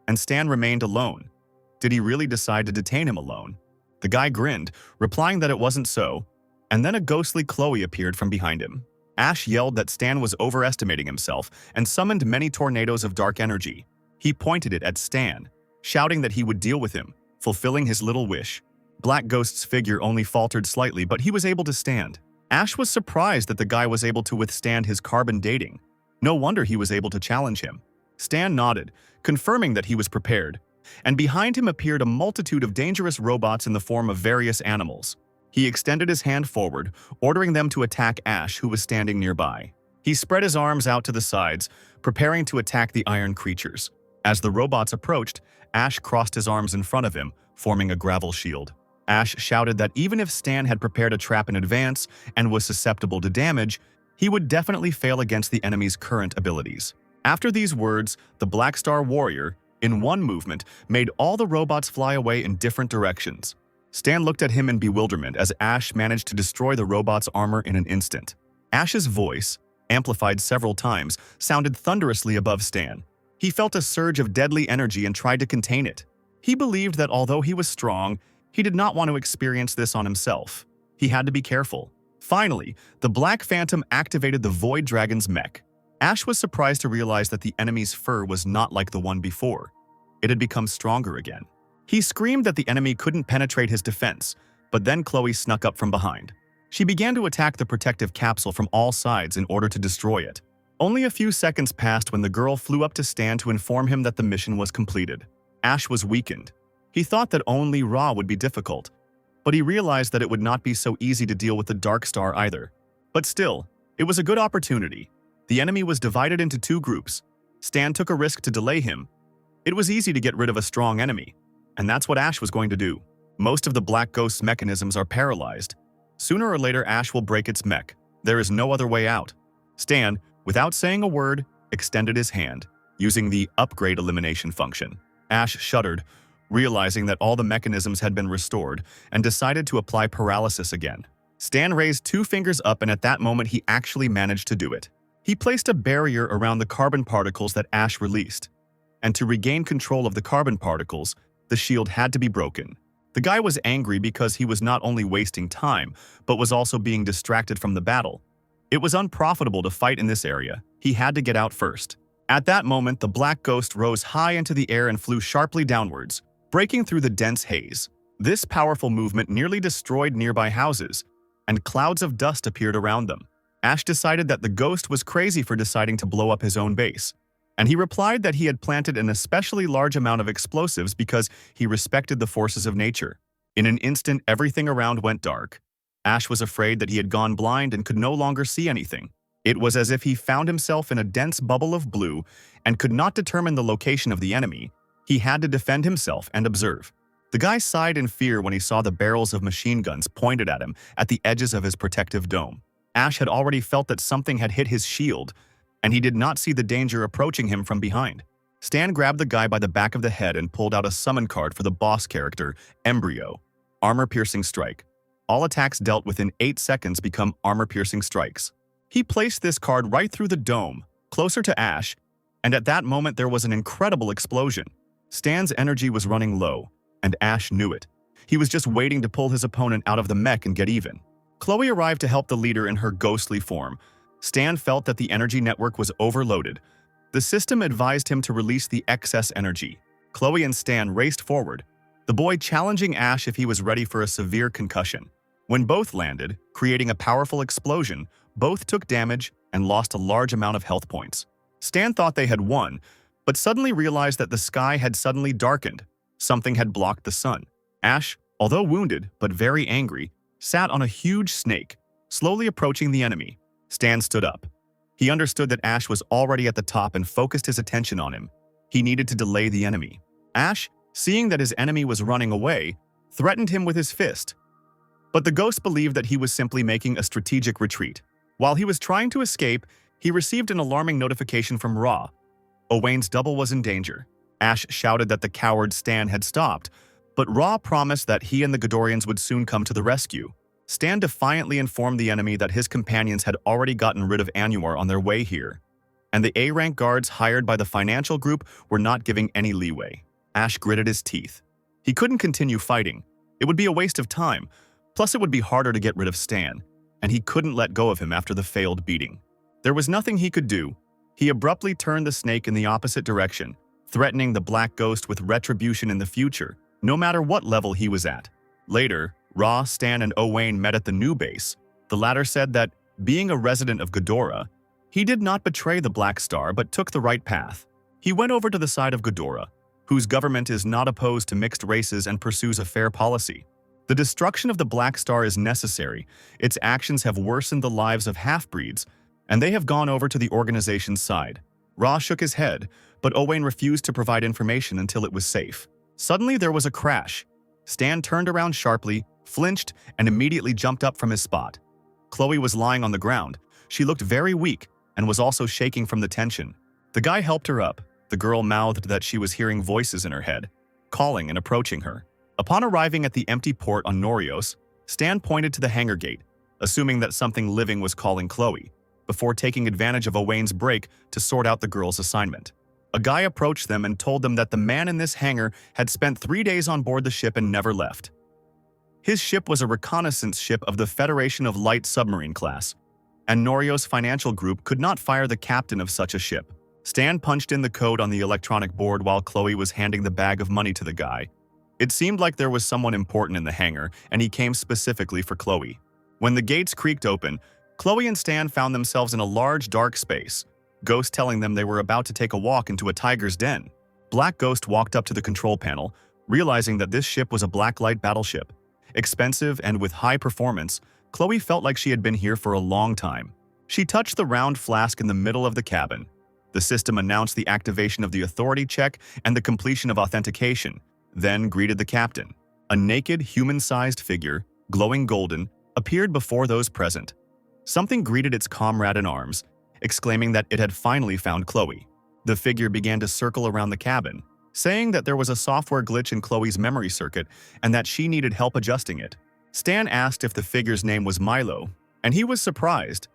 and Stan remained alone. Did he really decide to detain him alone? The guy grinned, replying that it wasn't so, and then a ghostly Chloe appeared from behind him. Ash yelled that Stan was overestimating himself and summoned many tornadoes of dark energy. He pointed it at Stan, shouting that he would deal with him, fulfilling his little wish. Black Ghost's figure only faltered slightly, but he was able to stand. Ash was surprised that the guy was able to withstand his carbon dating. No wonder he was able to challenge him. Stan nodded, confirming that he was prepared, and behind him appeared a multitude of dangerous robots in the form of various animals. He extended his hand forward, ordering them to attack Ash, who was standing nearby. He spread his arms out to the sides, preparing to attack the iron creatures. As the robots approached, Ash crossed his arms in front of him, forming a gravel shield. Ash shouted that even if Stan had prepared a trap in advance and was susceptible to damage, he would definitely fail against the enemy's current abilities. After these words, the Black Star Warrior, in one movement, made all the robots fly away in different directions. Stan looked at him in bewilderment as Ash managed to destroy the robot's armor in an instant. Ash's voice, amplified several times, sounded thunderously above Stan. He felt a surge of deadly energy and tried to contain it. He believed that although he was strong, he did not want to experience this on himself. He had to be careful. Finally, the Black Phantom activated the Void Dragon's mech. Ash was surprised to realize that the enemy's fur was not like the one before. It had become stronger again. He screamed that the enemy couldn't penetrate his defense, but then Chloe snuck up from behind. She began to attack the protective capsule from all sides in order to destroy it. Only a few seconds passed when the girl flew up to Stan to inform him that the mission was completed. Ash was weakened. He thought that only Ra would be difficult, but he realized that it would not be so easy to deal with the Dark Star either. But still, it was a good opportunity. The enemy was divided into two groups. Stan took a risk to delay him. It was easy to get rid of a strong enemy, and that's what Ash was going to do. Most of the Black Ghost's mechanisms are paralyzed. Sooner or later, Ash will break its mech. There is no other way out. Stan, without saying a word, extended his hand, using the upgrade elimination function. Ash shuddered, realizing that all the mechanisms had been restored, and decided to apply paralysis again. Stan raised two fingers up, and at that moment he actually managed to do it. He placed a barrier around the carbon particles that Ash released, and to regain control of the carbon particles, the shield had to be broken. The guy was angry because he was not only wasting time, but was also being distracted from the battle. It was unprofitable to fight in this area. He had to get out first. At that moment, the Black Ghost rose high into the air and flew sharply downwards, breaking through the dense haze. This powerful movement nearly destroyed nearby houses, and clouds of dust appeared around them. Ash decided that the ghost was crazy for deciding to blow up his own base, and he replied that he had planted an especially large amount of explosives because he respected the forces of nature. In an instant, everything around went dark. Ash was afraid that he had gone blind and could no longer see anything. It was as if he found himself in a dense bubble of blue and could not determine the location of the enemy. He had to defend himself and observe. The guy sighed in fear when he saw the barrels of machine guns pointed at him at the edges of his protective dome. Ash had already felt that something had hit his shield, and he did not see the danger approaching him from behind. Stan grabbed the guy by the back of the head and pulled out a summon card for the boss character, Embryo. Armor-piercing strike. All attacks dealt within 8 seconds become armor-piercing strikes. He placed this card right through the dome, closer to Ash, and at that moment there was an incredible explosion. Stan's energy was running low, and Ash knew it. He was just waiting to pull his opponent out of the mech and get even. Chloe arrived to help the leader in her ghostly form. Stan felt that the energy network was overloaded. The system advised him to release the excess energy. Chloe and Stan raced forward, the boy challenging Ash if he was ready for a severe concussion. When both landed, creating a powerful explosion, both took damage and lost a large amount of health points. Stan thought they had won, but suddenly realized that the sky had suddenly darkened. Something had blocked the sun. Ash, although wounded but very angry, sat on a huge snake, slowly approaching the enemy. Stan stood up. He understood that Ash was already at the top and focused his attention on him. He needed to delay the enemy. Ash, seeing that his enemy was running away, threatened him with his fist. But the ghost believed that he was simply making a strategic retreat. While he was trying to escape, he received an alarming notification from Ra. Owain's double was in danger. Ash shouted that the coward Stan had stopped, but Ra promised that he and the Ghidorrians would soon come to the rescue. Stan defiantly informed the enemy that his companions had already gotten rid of Anwar on their way here, and the A-rank guards hired by the financial group were not giving any leeway. Ash gritted his teeth. He couldn't continue fighting. It would be a waste of time, plus it would be harder to get rid of Stan, and he couldn't let go of him after the failed beating. There was nothing he could do. He abruptly turned the snake in the opposite direction, threatening the Black Ghost with retribution in the future, no matter what level he was at. Later, Ra, Stan, and Owain met at the new base. The latter said that, being a resident of Ghidorah, he did not betray the Black Star but took the right path. He went over to the side of Ghidorah, whose government is not opposed to mixed races and pursues a fair policy. The destruction of the Black Star is necessary. Its actions have worsened the lives of half-breeds, and they have gone over to the organization's side. Ra shook his head, but Owain refused to provide information until it was safe. Suddenly there was a crash. Stan turned around sharply, flinched, and immediately jumped up from his spot. Chloe was lying on the ground. She looked very weak and was also shaking from the tension. The guy helped her up. The girl mouthed that she was hearing voices in her head, calling and approaching her. Upon arriving at the empty port on Norios, Stan pointed to the hangar gate, assuming that something living was calling Chloe, before taking advantage of Owain's break to sort out the girl's assignment. A guy approached them and told them that the man in this hangar had spent 3 days on board the ship and never left. His ship was a reconnaissance ship of the Federation of Light Submarine class, and Norios Financial Group could not fire the captain of such a ship. Stan punched in the code on the electronic board while Chloe was handing the bag of money to the guy. It seemed like there was someone important in the hangar, and he came specifically for Chloe. When the gates creaked open, Chloe and Stan found themselves in a large, dark space, Ghost telling them they were about to take a walk into a tiger's den. Black Ghost walked up to the control panel, realizing that this ship was a blacklight battleship. Expensive and with high performance, Chloe felt like she had been here for a long time. She touched the round flask in the middle of the cabin. The system announced the activation of the authority check and the completion of authentication, then greeted the captain. A naked, human-sized figure, glowing golden, appeared before those present. Something greeted its comrade in arms, exclaiming that it had finally found Chloe. The figure began to circle around the cabin, saying that there was a software glitch in Chloe's memory circuit and that she needed help adjusting it. Stan asked if the figure's name was Milo, and he was surprised.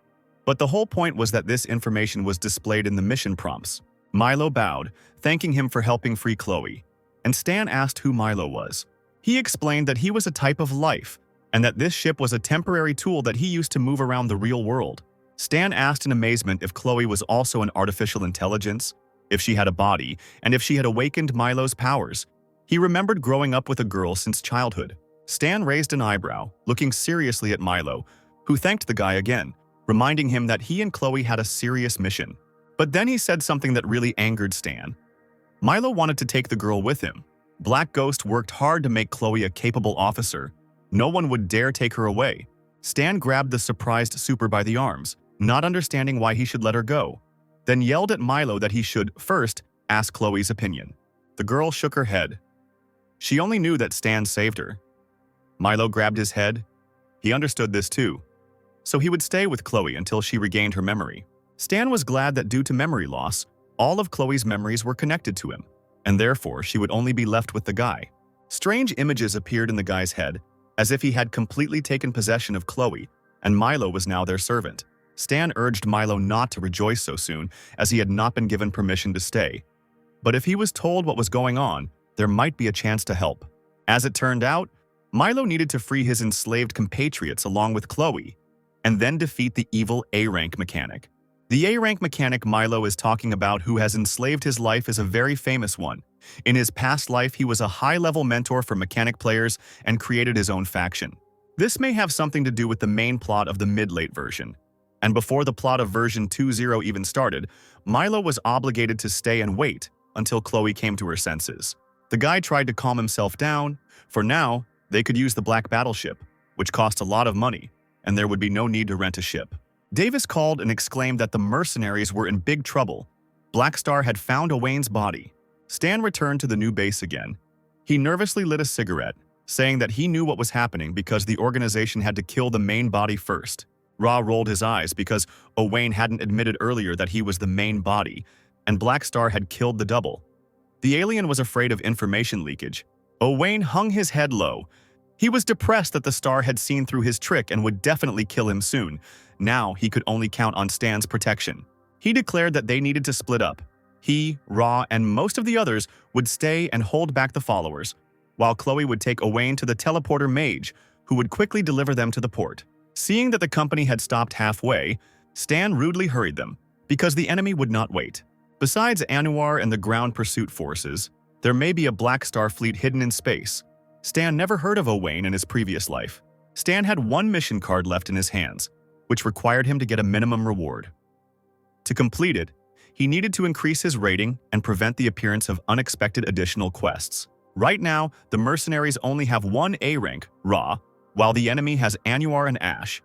But the whole point was that this information was displayed in the mission prompts. Milo bowed, thanking him for helping free Chloe, and Stan asked who Milo was. He explained that he was a type of life, and that this ship was a temporary tool that he used to move around the real world. Stan asked in amazement if Chloe was also an artificial intelligence, if she had a body, and if she had awakened Milo's powers. He remembered growing up with a girl since childhood. Stan raised an eyebrow, looking seriously at Milo, who thanked the guy again, reminding him that he and Chloe had a serious mission. But then he said something that really angered Stan. Milo wanted to take the girl with him. Black Ghost worked hard to make Chloe a capable officer. No one would dare take her away. Stan grabbed the surprised super by the arms, not understanding why he should let her go, then yelled at Milo that he should, first, ask Chloe's opinion. The girl shook her head. She only knew that Stan saved her. Milo grabbed his head. He understood this too, so he would stay with Chloe until she regained her memory. Stan was glad that due to memory loss, all of Chloe's memories were connected to him, and therefore she would only be left with the guy. Strange images appeared in the guy's head, as if he had completely taken possession of Chloe, and Milo was now their servant. Stan urged Milo not to rejoice so soon, as he had not been given permission to stay. But if he was told what was going on, there might be a chance to help. As it turned out, Milo needed to free his enslaved compatriots along with Chloe, and then defeat the evil A-rank mechanic. The A-rank mechanic Milo is talking about, who has enslaved his life, is a very famous one. In his past life, he was a high-level mentor for mechanic players and created his own faction. This may have something to do with the main plot of the mid-late version. And before the plot of version 2.0 even started, Milo was obligated to stay and wait until Chloe came to her senses. The guy tried to calm himself down. For now, they could use the black battleship, which cost a lot of money, and there would be no need to rent a ship. Davis called and exclaimed that the mercenaries were in big trouble. Black Star had found Owain's body. Stan returned to the new base again. He nervously lit a cigarette, saying that he knew what was happening because the organization had to kill the main body first. Ra rolled his eyes because Owain hadn't admitted earlier that he was the main body, and Black Star had killed the double. The alien was afraid of information leakage. Owain hung his head low. He was depressed that the star had seen through his trick and would definitely kill him soon. Now he could only count on Stan's protection. He declared that they needed to split up. He, Ra, and most of the others would stay and hold back the followers, while Chloe would take Owain to the teleporter mage, who would quickly deliver them to the port. Seeing that the company had stopped halfway, Stan rudely hurried them, because the enemy would not wait. Besides Anwar and the ground pursuit forces, there may be a Black Star fleet hidden in space. Stan never heard of Owain in his previous life. Stan had one mission card left in his hands, which required him to get a minimum reward. To complete it, he needed to increase his rating and prevent the appearance of unexpected additional quests. Right now, the mercenaries only have one A rank, Ra, while the enemy has Anwar and Ash.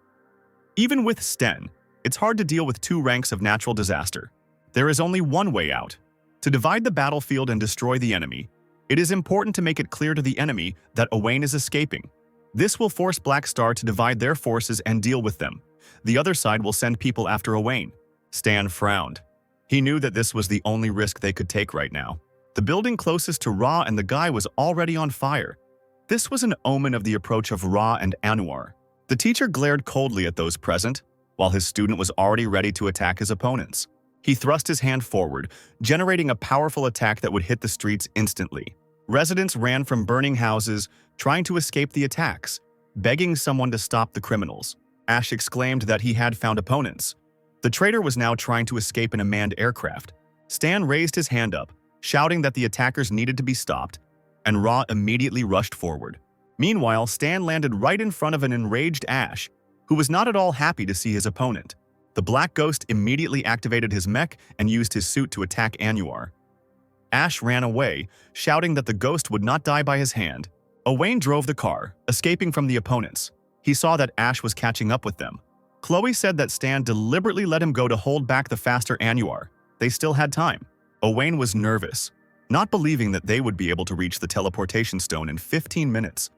Even with Sten, it's hard to deal with two ranks of natural disaster. There is only one way out. To divide the battlefield and destroy the enemy, it is important to make it clear to the enemy that Owain is escaping. This will force Black Star to divide their forces and deal with them. The other side will send people after Owain. Stan frowned. He knew that this was the only risk they could take right now. The building closest to Ra and the guy was already on fire. This was an omen of the approach of Ra and Anwar. The teacher glared coldly at those present, while his student was already ready to attack his opponents. He thrust his hand forward, generating a powerful attack that would hit the streets instantly. Residents ran from burning houses, trying to escape the attacks, begging someone to stop the criminals. Ash exclaimed that he had found opponents. The traitor was now trying to escape in a manned aircraft. Stan raised his hand up, shouting that the attackers needed to be stopped, and Ra immediately rushed forward. Meanwhile, Stan landed right in front of an enraged Ash, who was not at all happy to see his opponent. The Black Ghost immediately activated his mech and used his suit to attack Anwar. Ash ran away, shouting that the ghost would not die by his hand. Owain drove the car, escaping from the opponents. He saw that Ash was catching up with them. Chloe said that Stan deliberately let him go to hold back the faster Anwar. They still had time. Owain was nervous, not believing that they would be able to reach the teleportation stone in 15 minutes.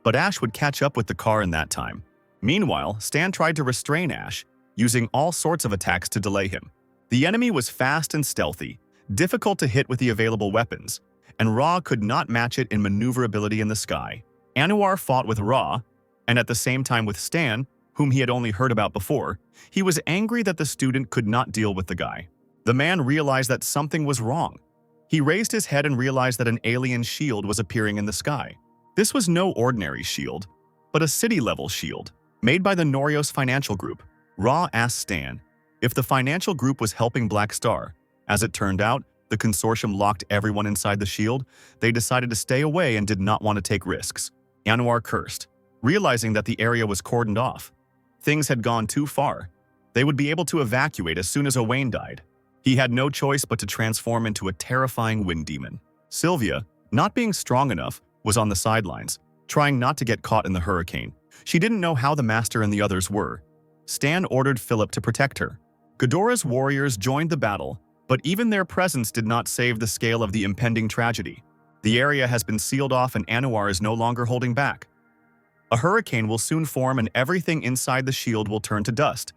But Ash would catch up with the car in that time. Meanwhile, Stan tried to restrain Ash, using all sorts of attacks to delay him. The enemy was fast and stealthy, difficult to hit with the available weapons, and Ra could not match it in maneuverability in the sky. Anwar fought with Ra, and at the same time with Stan, whom he had only heard about before. He was angry that the student could not deal with the guy. The man realized that something was wrong. He raised his head and realized that an alien shield was appearing in the sky. This was no ordinary shield, but a city-level shield, made by the Norios Financial Group. Ra asked Stan if the financial group was helping Black Star. As it turned out, the consortium locked everyone inside the shield. They decided to stay away and did not want to take risks. Anwar cursed, realizing that the area was cordoned off. Things had gone too far. They would be able to evacuate as soon as Owain died. He had no choice but to transform into a terrifying wind demon. Sylvia, not being strong enough, was on the sidelines, trying not to get caught in the hurricane. She didn't know how the master and the others were. Stan ordered Philip to protect her. Ghidorah's warriors joined the battle, but even their presence did not save the scale of the impending tragedy. The area has been sealed off and Anwar is no longer holding back. A hurricane will soon form and everything inside the shield will turn to dust.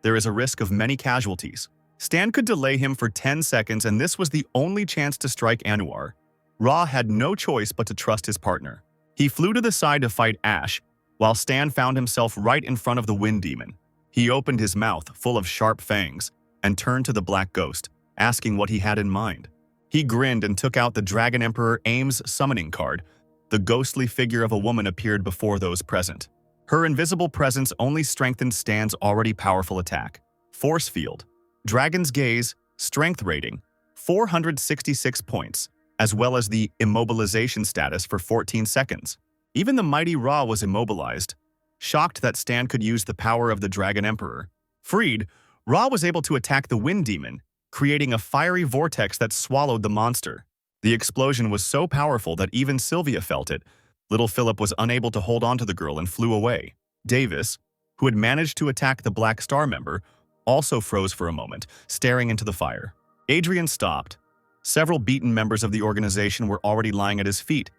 There is a risk of many casualties. Stan could delay him for 10 seconds and this was the only chance to strike Anwar. Ra had no choice but to trust his partner. He flew to the side to fight Ash, while Stan found himself right in front of the wind demon. He opened his mouth, full of sharp fangs, and turned to the Black Ghost, asking what he had in mind. He grinned and took out the Dragon Emperor Aim's summoning card. The ghostly figure of a woman appeared before those present. Her invisible presence only strengthened Stan's already powerful attack. Force Field, Dragon's Gaze, Strength Rating, 466 points, as well as the immobilization status for 14 seconds. Even the mighty Ra was immobilized, shocked that Stan could use the power of the Dragon Emperor. Freed, Ra was able to attack the Wind Demon, creating a fiery vortex that swallowed the monster. The explosion was so powerful that even Sylvia felt it. Little Philip was unable to hold on to the girl and flew away. Davis, who had managed to attack the Black Star member, also froze for a moment, staring into the fire. Adrian stopped. Several beaten members of the organization were already lying at his feet.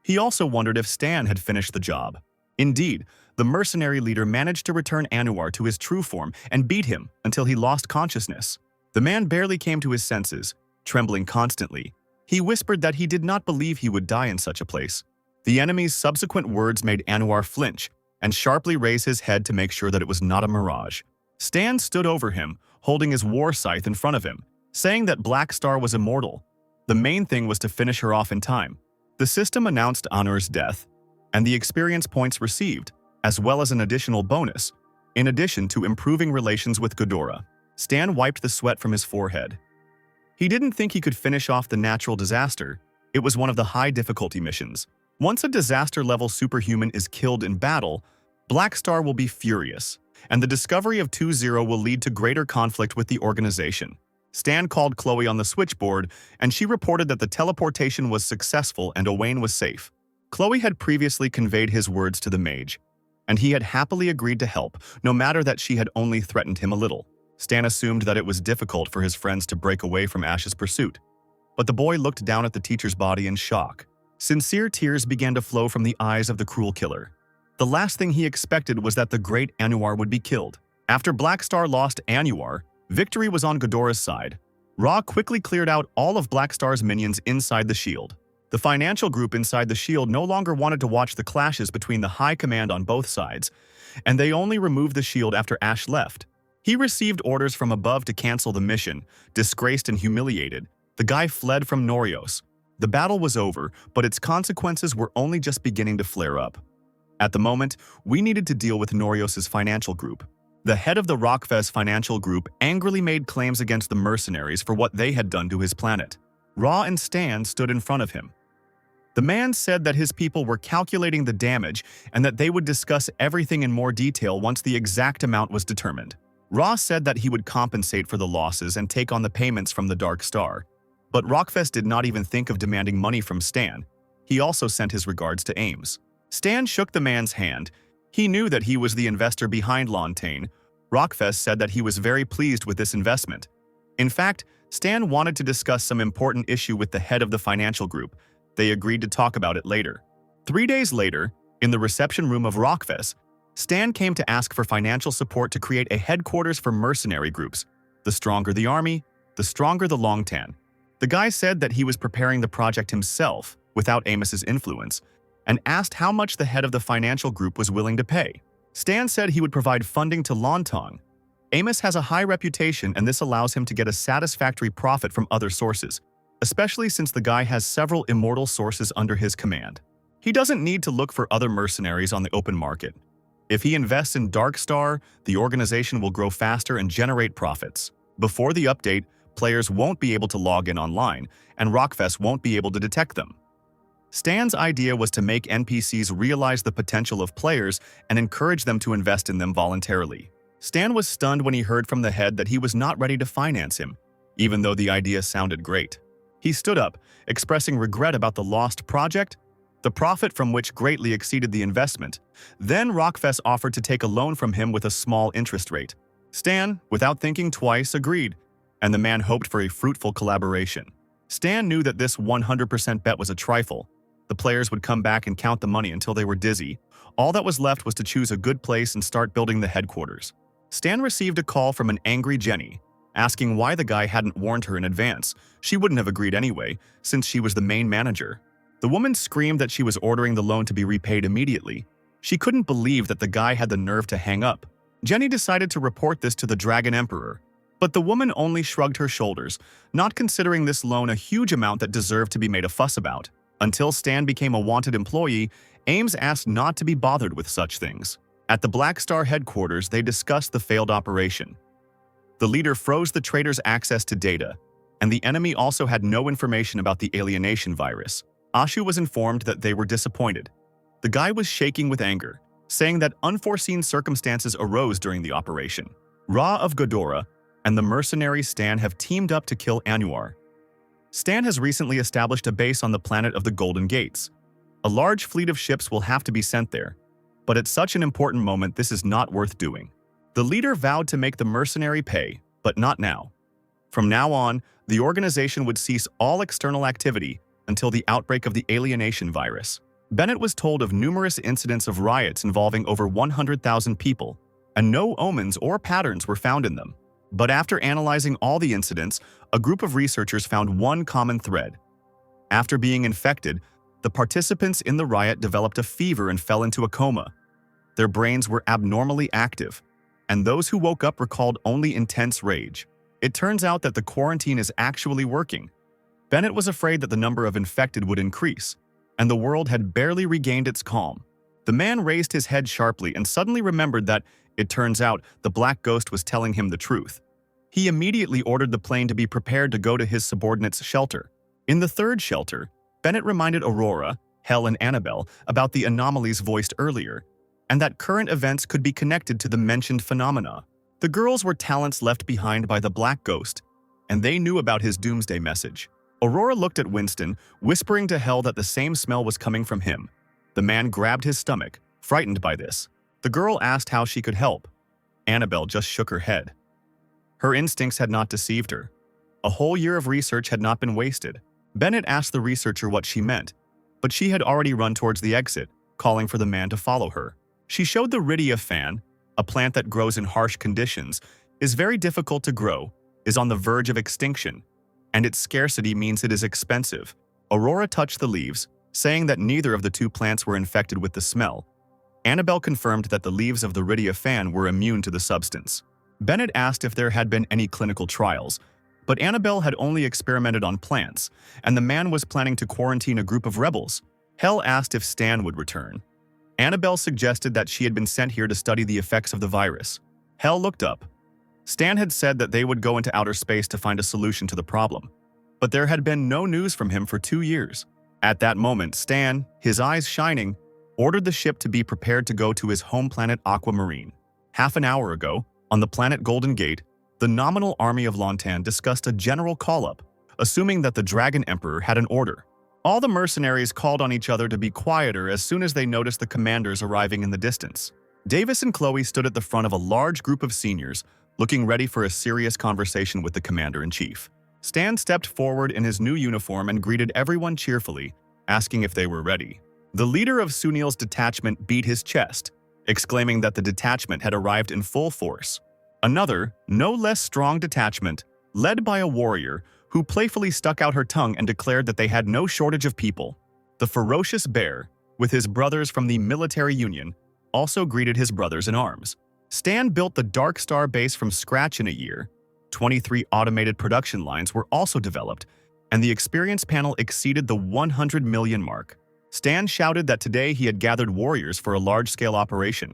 He also wondered if Stan had finished the job. Indeed, the mercenary leader managed to return Anwar to his true form and beat him until he lost consciousness. The man barely came to his senses, trembling constantly. He whispered that he did not believe he would die in such a place. The enemy's subsequent words made Anwar flinch and sharply raise his head to make sure that it was not a mirage. Stan stood over him, holding his war scythe in front of him, saying that Black Star was immortal. The main thing was to finish her off in time. The system announced Honor's death, and the experience points received, as well as an additional bonus, in addition to improving relations with Ghidorah. Stan wiped the sweat from his forehead. He didn't think he could finish off the natural disaster. It was one of the high-difficulty missions. Once a disaster-level superhuman is killed in battle, Black Star will be furious, and the discovery of 2-0 will lead to greater conflict with the organization. Stan called Chloe on the switchboard, and she reported that the teleportation was successful and Owain was safe. Chloe had previously conveyed his words to the mage, and he had happily agreed to help, no matter that she had only threatened him a little. Stan assumed that it was difficult for his friends to break away from Ash's pursuit, but the boy looked down at the teacher's body in shock. Sincere tears began to flow from the eyes of the cruel killer. The last thing he expected was that the great Anwar would be killed. After Black Star lost Anwar, victory was on Ghidorah's side. Ra quickly cleared out all of Black Star's minions inside the shield. The financial group inside the shield no longer wanted to watch the clashes between the high command on both sides, and they only removed the shield after Ash left. He received orders from above to cancel the mission. Disgraced and humiliated, the guy fled from Norios. The battle was over, but its consequences were only just beginning to flare up. At the moment, we needed to deal with Norios' financial group. The head of the Rockfest financial group angrily made claims against the mercenaries for what they had done to his planet. Ra and Stan stood in front of him. The man said that his people were calculating the damage and that they would discuss everything in more detail once the exact amount was determined. Ra said that he would compensate for the losses and take on the payments from the Dark Star. But Rockfest did not even think of demanding money from Stan. He also sent his regards to Ames. Stan shook the man's hand. He knew that he was the investor behind Lontaine. Rockfest said that he was very pleased with this investment. In fact, Stan wanted to discuss some important issue with the head of the financial group. They agreed to talk about it later. 3 days later, in the reception room of Rockfest, Stan came to ask for financial support to create a headquarters for mercenary groups. The stronger the army, the stronger the Longtan. The guy said that he was preparing the project himself, without Amos's influence, and asked how much the head of the financial group was willing to pay. Stan said he would provide funding to Lontong. Amos has a high reputation, and this allows him to get a satisfactory profit from other sources, especially since the guy has several immortal sources under his command. He doesn't need to look for other mercenaries on the open market. If he invests in Dark Star, the organization will grow faster and generate profits. Before the update, players won't be able to log in online, and Rockfest won't be able to detect them. Stan's idea was to make NPCs realize the potential of players and encourage them to invest in them voluntarily. Stan was stunned when he heard from the head that he was not ready to finance him, even though the idea sounded great. He stood up, expressing regret about the lost project, the profit from which greatly exceeded the investment. Then Rockfest offered to take a loan from him with a small interest rate. Stan, without thinking twice, agreed, and the man hoped for a fruitful collaboration. Stan knew that this 100% bet was a trifle. The players would come back and count the money until they were dizzy. All that was left was to choose a good place and start building the headquarters. Stan received a call from an angry Jenny, asking why the guy hadn't warned her in advance. She wouldn't have agreed anyway, since she was the main manager. The woman screamed that she was ordering the loan to be repaid immediately. She couldn't believe that the guy had the nerve to hang up. Jenny decided to report this to the Dragon Emperor, but the woman only shrugged her shoulders, not considering this loan a huge amount that deserved to be made a fuss about. Until Stan became a wanted employee, Ames asked not to be bothered with such things. At the Black Star headquarters, they discussed the failed operation. The leader froze the traitors' access to data, and the enemy also had no information about the alienation virus. Ashu was informed that they were disappointed. The guy was shaking with anger, saying that unforeseen circumstances arose during the operation. Ra of Ghidorah and the mercenary Stan have teamed up to kill Anwar. Stan has recently established a base on the planet of the Golden Gates. A large fleet of ships will have to be sent there, but at such an important moment this is not worth doing. The leader vowed to make the mercenary pay, but not now. From now on, the organization would cease all external activity until the outbreak of the alienation virus. Bennett was told of numerous incidents of riots involving over 100,000 people, and no omens or patterns were found in them. But after analyzing all the incidents, a group of researchers found one common thread. After being infected, the participants in the riot developed a fever and fell into a coma. Their brains were abnormally active. and those who woke up recalled only intense rage. It turns out that the quarantine is actually working. Bennett was afraid that the number of infected would increase, and the world had barely regained its calm. The man raised his head sharply and suddenly remembered that, it turns out, the black ghost was telling him the truth. He immediately ordered the plane to be prepared to go to his subordinate's shelter. In the third shelter, Bennett reminded Aurora, Hel and Annabelle about the anomalies voiced earlier, and that current events could be connected to the mentioned phenomena. The girls were talents left behind by the black ghost, and they knew about his doomsday message. Aurora looked at Winston, whispering to Hel that the same smell was coming from him. The man grabbed his stomach, frightened by this. The girl asked how she could help. Annabelle just shook her head. Her instincts had not deceived her. A whole year of research had not been wasted. Bennett asked the researcher what she meant, but she had already run towards the exit, calling for the man to follow her. She showed the Rydia fan, a plant that grows in harsh conditions, is very difficult to grow, is on the verge of extinction, and its scarcity means it is expensive. Aurora touched the leaves, saying that neither of the two plants were infected with the smell. Annabelle confirmed that the leaves of the Rydia fan were immune to the substance. Bennett asked if there had been any clinical trials, but Annabelle had only experimented on plants, and the man was planning to quarantine a group of rebels. Hel asked if Stan would return. Annabelle suggested that she had been sent here to study the effects of the virus. Hel looked up. Stan had said that they would go into outer space to find a solution to the problem, but there had been no news from him for 2 years. At that moment, Stan, his eyes shining, ordered the ship to be prepared to go to his home planet Aquamarine. Half an hour ago, on the planet Golden Gate, the nominal army of Lontan discussed a general call-up, assuming that the Dragon Emperor had an order. All the mercenaries called on each other to be quieter as soon as they noticed the commanders arriving in the distance. Davis and Chloe stood at the front of a large group of seniors, looking ready for a serious conversation with the commander-in-chief. Stan stepped forward in his new uniform and greeted everyone cheerfully, asking if they were ready. The leader of Sunil's detachment beat his chest, exclaiming that the detachment had arrived in full force. Another, no less strong detachment, led by a warrior, who playfully stuck out her tongue and declared that they had no shortage of people. The ferocious bear, with his brothers from the military union, also greeted his brothers in arms. Stan built the Dark Star base from scratch in a year. 23 automated production lines were also developed, and the experience panel exceeded the 100 million mark. Stan shouted that today he had gathered warriors for a large-scale operation.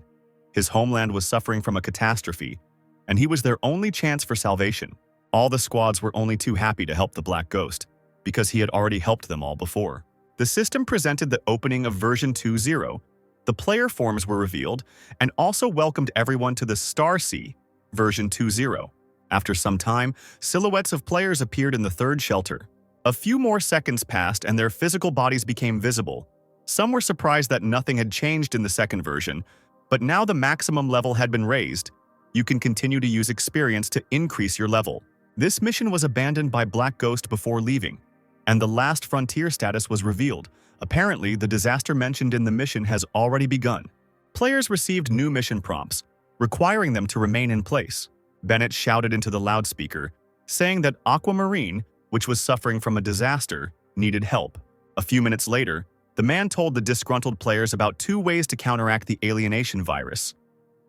His homeland was suffering from a catastrophe, and he was their only chance for salvation. All the squads were only too happy to help the Black Ghost, because he had already helped them all before. The system presented the opening of version 2.0. The player forms were revealed, and also welcomed everyone to the Star Sea, version 2.0. After some time, silhouettes of players appeared in the third shelter. A few more seconds passed and their physical bodies became visible. Some were surprised that nothing had changed in the second version, but now the maximum level had been raised. You can continue to use experience to increase your level. This mission was abandoned by Black Ghost before leaving, and the last frontier status was revealed. Apparently, the disaster mentioned in the mission has already begun. Players received new mission prompts, requiring them to remain in place. Bennett shouted into the loudspeaker, saying that Aquamarine, which was suffering from a disaster, needed help. A few minutes later, the man told the disgruntled players about 2 ways to counteract the alienation virus.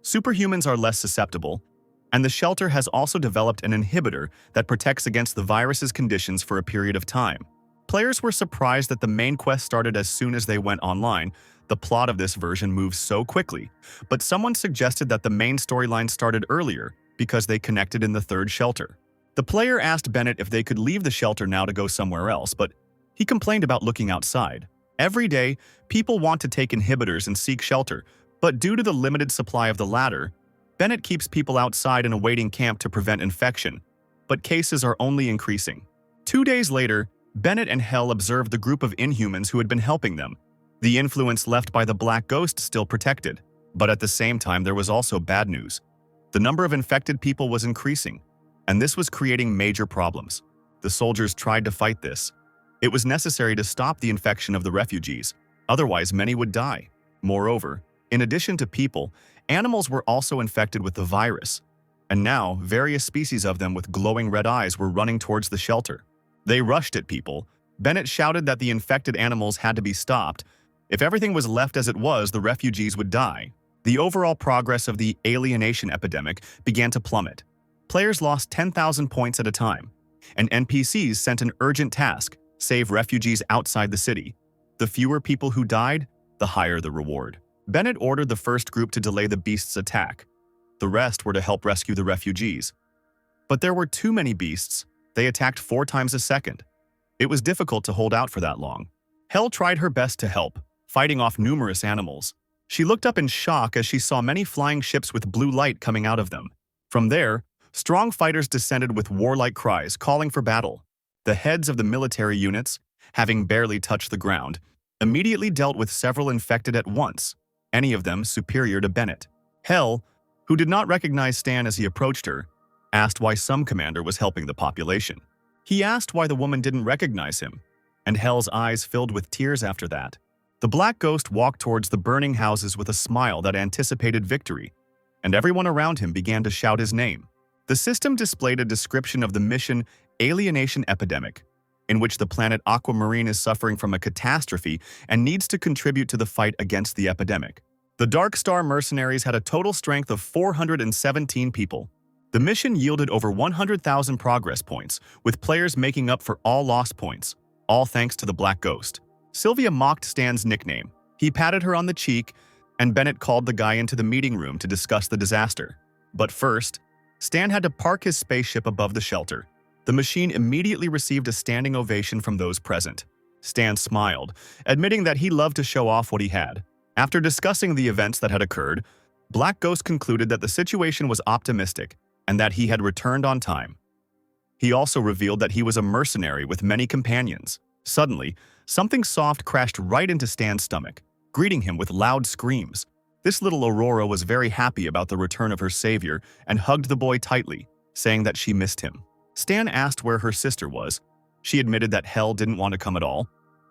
Superhumans are less susceptible, and the shelter has also developed an inhibitor that protects against the virus's conditions for a period of time. Players were surprised that the main quest started as soon as they went online. The plot of this version moves so quickly, but someone suggested that the main storyline started earlier because they connected in the third shelter. The player asked Bennett if they could leave the shelter now to go somewhere else, but he complained about looking outside. Every day, people want to take inhibitors and seek shelter, but due to the limited supply of the latter, Bennett keeps people outside in a waiting camp to prevent infection, but cases are only increasing. 2 days later, Bennett and Hel observed the group of Inhumans who had been helping them. The influence left by the Black Ghost still protected, but at the same time there was also bad news. The number of infected people was increasing, and this was creating major problems. The soldiers tried to fight this. It was necessary to stop the infection of the refugees, otherwise many would die. Moreover, in addition to people, animals were also infected with the virus, and now various species of them with glowing red eyes were running towards the shelter. They rushed at people. Bennett shouted that the infected animals had to be stopped. If everything was left as it was, the refugees would die. The overall progress of the alienation epidemic began to plummet. Players lost 10,000 points at a time, and NPCs sent an urgent task: save refugees outside the city. The fewer people who died, the higher the reward. Bennett ordered the first group to delay the beasts' attack. The rest were to help rescue the refugees. But there were too many beasts. They attacked 4 times a second. It was difficult to hold out for that long. Hell tried her best to help, fighting off numerous animals. She looked up in shock as she saw many flying ships with blue light coming out of them. From there, strong fighters descended with warlike cries, calling for battle. The heads of the military units, having barely touched the ground, immediately dealt with several infected at once, any of them superior to Bennett. Hell, who did not recognize Stan as he approached her, asked why some commander was helping the population. He asked why the woman didn't recognize him, and Hell's eyes filled with tears after that. The Black Ghost walked towards the burning houses with a smile that anticipated victory, and everyone around him began to shout his name. The system displayed a description of the mission Alienation Epidemic, in which the planet Aquamarine is suffering from a catastrophe and needs to contribute to the fight against the epidemic. The Dark Star mercenaries had a total strength of 417 people. The mission yielded over 100,000 progress points, with players making up for all lost points, all thanks to the Black Ghost. Sylvia mocked Stan's nickname. He patted her on the cheek, and Bennett called the guy into the meeting room to discuss the disaster. But first, Stan had to park his spaceship above the shelter. The machine immediately received a standing ovation from those present. Stan smiled, admitting that he loved to show off what he had. After discussing the events that had occurred, Black Ghost concluded that the situation was optimistic and that he had returned on time. He also revealed that he was a mercenary with many companions. Suddenly, something soft crashed right into Stan's stomach, greeting him with loud screams. This little Aurora was very happy about the return of her savior and hugged the boy tightly, saying that she missed him. Stan asked where her sister was. She admitted that Hell didn't want to come at all.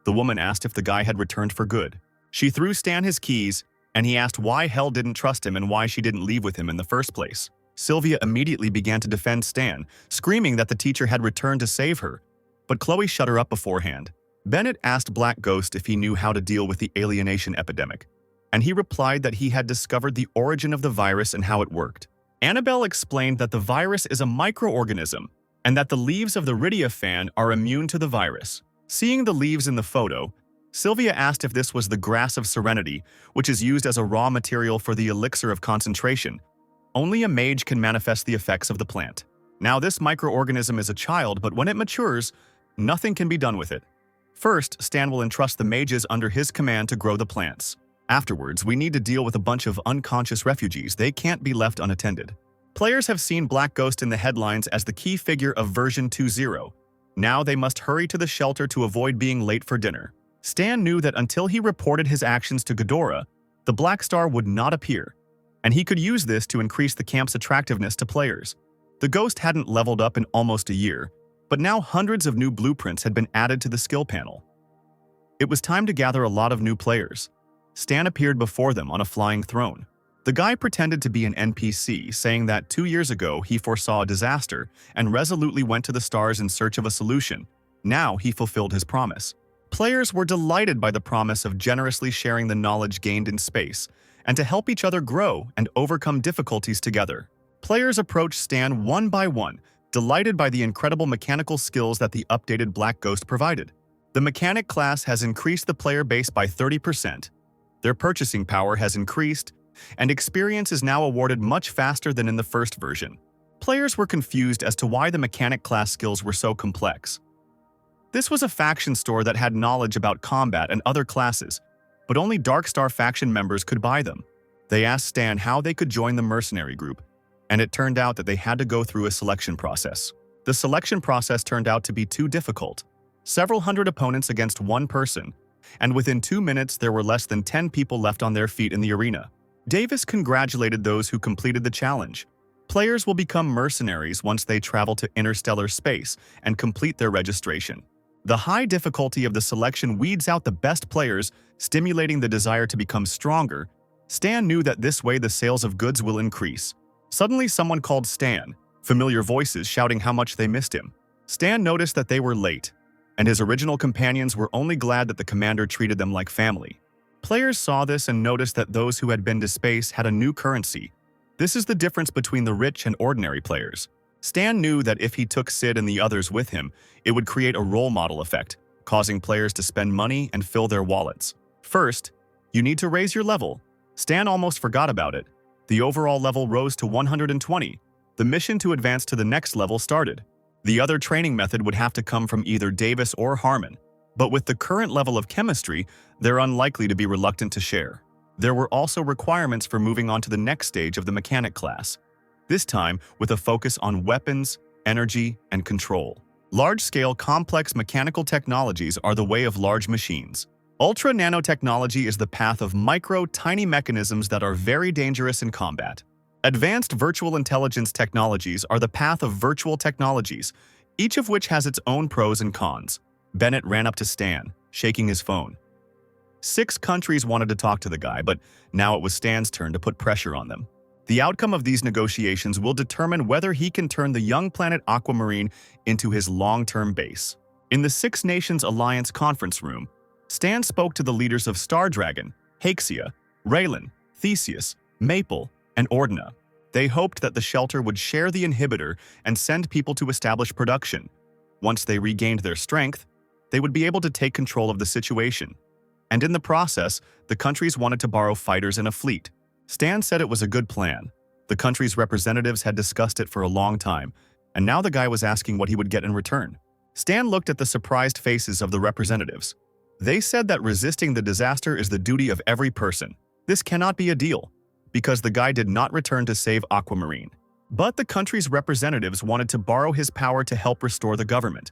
The woman asked if the guy had returned for good. She threw Stan his keys, and he asked why Hell didn't trust him and why she didn't leave with him in the first place. Sylvia immediately began to defend Stan, screaming that the teacher had returned to save her, but Chloe shut her up beforehand. Bennett asked Black Ghost if he knew how to deal with the alienation epidemic, and he replied that he had discovered the origin of the virus and how it worked. Annabelle explained that the virus is a microorganism and that the leaves of the Rydia fan are immune to the virus. Seeing the leaves in the photo, Sylvia asked if this was the grass of serenity, which is used as a raw material for the elixir of concentration. Only a mage can manifest the effects of the plant. Now, this microorganism is a child, but when it matures, nothing can be done with it. First, Stan will entrust the mages under his command to grow the plants. Afterwards, we need to deal with a bunch of unconscious refugees. They can't be left unattended. Players have seen Black Ghost in the headlines as the key figure of version 2.0. Now they must hurry to the shelter to avoid being late for dinner. Stan knew that until he reported his actions to Ghidorah, the Black Star would not appear, and he could use this to increase the camp's attractiveness to players. The Ghost hadn't leveled up in almost a year, but now hundreds of new blueprints had been added to the skill panel. It was time to gather a lot of new players. Stan appeared before them on a flying throne. The guy pretended to be an NPC, saying that 2 years ago he foresaw a disaster and resolutely went to the stars in search of a solution. Now he fulfilled his promise. Players were delighted by the promise of generously sharing the knowledge gained in space and to help each other grow and overcome difficulties together. Players approached Stan one by one, delighted by the incredible mechanical skills that the updated Black Ghost provided. The mechanic class has increased the player base by 30%. Their purchasing power has increased, and experience is now awarded much faster than in the first version. Players were confused as to why the mechanic class skills were so complex. This was a faction store that had knowledge about combat and other classes, but only Dark Star faction members could buy them. They asked Stan how they could join the mercenary group, and it turned out that they had to go through a selection process. The selection process turned out to be too difficult. Several hundred opponents against one person, and within 2 minutes there were less than 10 people left on their feet in the arena. Davis congratulated those who completed the challenge. Players will become mercenaries once they travel to interstellar space and complete their registration. The high difficulty of the selection weeds out the best players, stimulating the desire to become stronger. Stan knew that this way the sales of goods will increase. Suddenly someone called Stan, familiar voices shouting how much they missed him. Stan noticed that they were late, and his original companions were only glad that the commander treated them like family. Players saw this and noticed that those who had been to space had a new currency. This is the difference between the rich and ordinary players. Stan knew that if he took Sid and the others with him, it would create a role model effect, causing players to spend money and fill their wallets. First, you need to raise your level. Stan almost forgot about it. The overall level rose to 120. The mission to advance to the next level started. The other training method would have to come from either Davis or Harmon, but with the current level of chemistry, they're unlikely to be reluctant to share. There were also requirements for moving on to the next stage of the mechanic class, this time with a focus on weapons, energy, and control. Large-scale complex mechanical technologies are the way of large machines. Ultra nanotechnology is the path of micro, tiny mechanisms that are very dangerous in combat. Advanced virtual intelligence technologies are the path of virtual technologies, each of which has its own pros and cons. Bennett ran up to Stan, shaking his phone. 6 countries wanted to talk to the guy, but now it was Stan's turn to put pressure on them. The outcome of these negotiations will determine whether he can turn the young planet Aquamarine into his long-term base. In the 6 Nations Alliance conference room, Stan spoke to the leaders of Star Dragon, Haxia, Raylan, Theseus, Maple, and Ordina. They hoped that the shelter would share the inhibitor and send people to establish production. Once they regained their strength, they would be able to take control of the situation. And in the process, the countries wanted to borrow fighters and a fleet. Stan said it was a good plan. The country's representatives had discussed it for a long time, and now the guy was asking what he would get in return. Stan looked at the surprised faces of the representatives. They said that resisting the disaster is the duty of every person. This cannot be a deal, because the guy did not return to save Aquamarine. But the country's representatives wanted to borrow his power to help restore the government.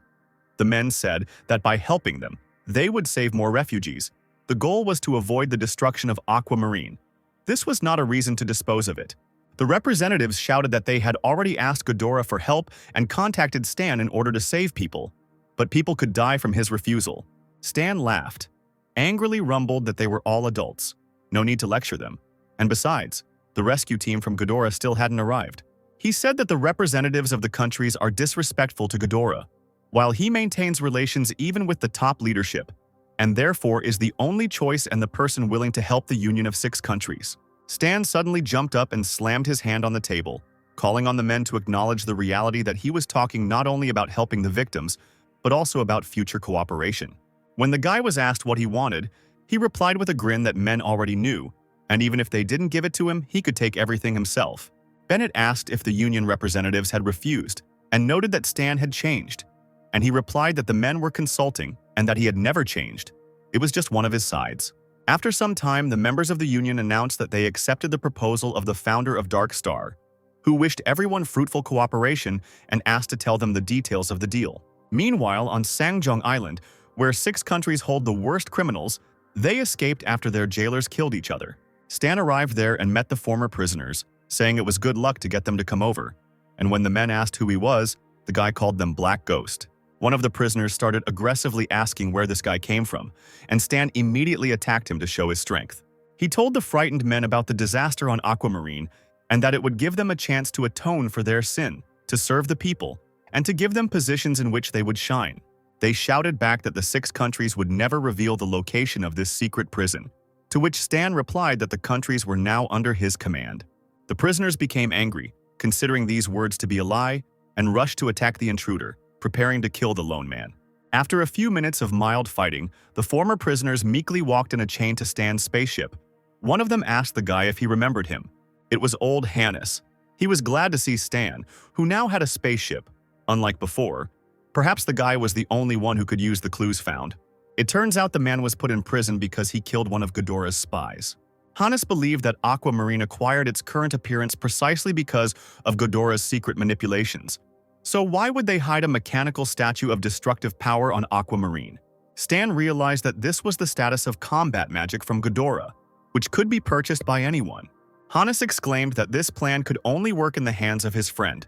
The men said that by helping them, they would save more refugees. The goal was to avoid the destruction of Aquamarine. This was not a reason to dispose of it. The representatives shouted that they had already asked Ghidorah for help and contacted Stan in order to save people, but people could die from his refusal. Stan laughed, angrily rumbled that they were all adults. No need to lecture them. And besides, the rescue team from Ghidorah still hadn't arrived. He said that the representatives of the countries are disrespectful to Ghidorah, while he maintains relations even with the top leadership, and therefore is the only choice and the person willing to help the union of 6 countries. Stan suddenly jumped up and slammed his hand on the table, calling on the men to acknowledge the reality that he was talking not only about helping the victims, but also about future cooperation. When the guy was asked what he wanted, he replied with a grin that men already knew, and even if they didn't give it to him, he could take everything himself. Bennett asked if the union representatives had refused, and noted that Stan had changed, and he replied that the men were consulting and that he had never changed. It was just one of his sides. After some time, the members of the union announced that they accepted the proposal of the founder of Dark Star, who wished everyone fruitful cooperation and asked to tell them the details of the deal. Meanwhile, on Sangjong Island, where 6 countries hold the worst criminals, they escaped after their jailers killed each other. Stan arrived there and met the former prisoners, saying it was good luck to get them to come over. And when the men asked who he was, the guy called them Black Ghost. One of the prisoners started aggressively asking where this guy came from, and Stan immediately attacked him to show his strength. He told the frightened men about the disaster on Aquamarine and that it would give them a chance to atone for their sin, to serve the people, and to give them positions in which they would shine. They shouted back that the 6 countries would never reveal the location of this secret prison, to which Stan replied that the countries were now under his command. The prisoners became angry, considering these words to be a lie, and rushed to attack the intruder, preparing to kill the lone man. After a few minutes of mild fighting, the former prisoners meekly walked in a chain to Stan's spaceship. One of them asked the guy if he remembered him. It was old Hannes. He was glad to see Stan, who now had a spaceship. Unlike before, perhaps the guy was the only one who could use the clues found. It turns out the man was put in prison because he killed one of Ghidorah's spies. Hannes believed that Aquamarine acquired its current appearance precisely because of Ghidorah's secret manipulations. So why would they hide a mechanical statue of destructive power on Aquamarine? Stan realized that this was the status of combat magic from Ghidorah, which could be purchased by anyone. Hannes exclaimed that this plan could only work in the hands of his friend.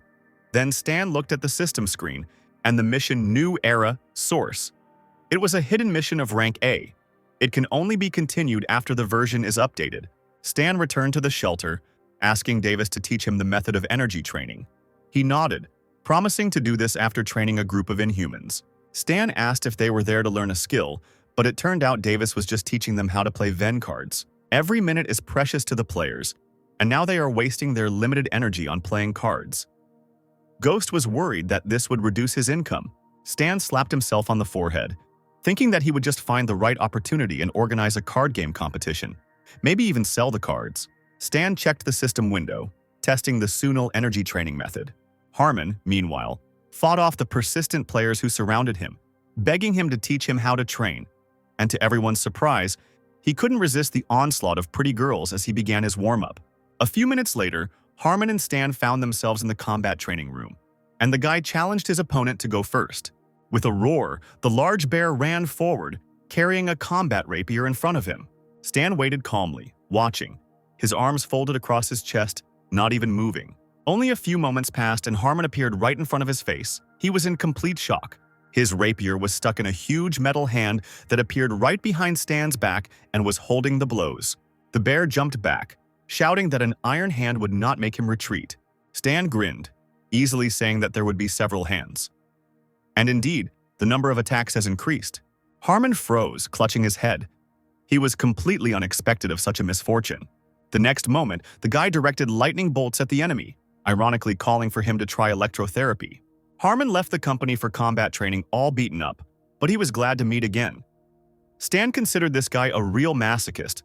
Then Stan looked at the system screen and the mission New Era Source. It was a hidden mission of rank A. It can only be continued after the version is updated. Stan returned to the shelter, asking Davis to teach him the method of energy training. He nodded, promising to do this after training a group of Inhumans. Stan asked if they were there to learn a skill, but it turned out Davis was just teaching them how to play Ven cards. Every minute is precious to the players, and now they are wasting their limited energy on playing cards. Ghost was worried that this would reduce his income. Stan slapped himself on the forehead, thinking that he would just find the right opportunity and organize a card game competition, maybe even sell the cards. Stan checked the system window, testing the Sunil energy training method. Harmon, meanwhile, fought off the persistent players who surrounded him, begging him to teach him how to train. And to everyone's surprise, he couldn't resist the onslaught of pretty girls as he began his warm-up. A few minutes later, Harmon and Stan found themselves in the combat training room, and the guy challenged his opponent to go first. With a roar, the large bear ran forward, carrying a combat rapier in front of him. Stan waited calmly, watching, his arms folded across his chest, not even moving. Only a few moments passed and Harmon appeared right in front of his face. He was in complete shock. His rapier was stuck in a huge metal hand that appeared right behind Stan's back and was holding the blows. The bear jumped back, shouting that an iron hand would not make him retreat. Stan grinned, easily saying that there would be several hands. And indeed, the number of attacks has increased. Harmon froze, clutching his head. He was completely unexpected of such a misfortune. The next moment, the guy directed lightning bolts at the enemy, ironically calling for him to try electrotherapy. Harmon left the company for combat training all beaten up, but he was glad to meet again. Stan considered this guy a real masochist,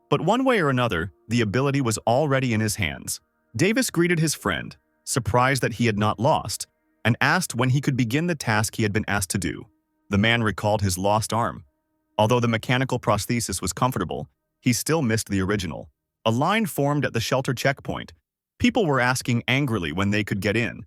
but one way or another, the ability was already in his hands. Davis greeted his friend, surprised that he had not lost, and asked when he could begin the task he had been asked to do. The man recalled his lost arm. Although the mechanical prosthesis was comfortable, he still missed the original. A line formed at the shelter checkpoint. People were asking angrily when they could get in.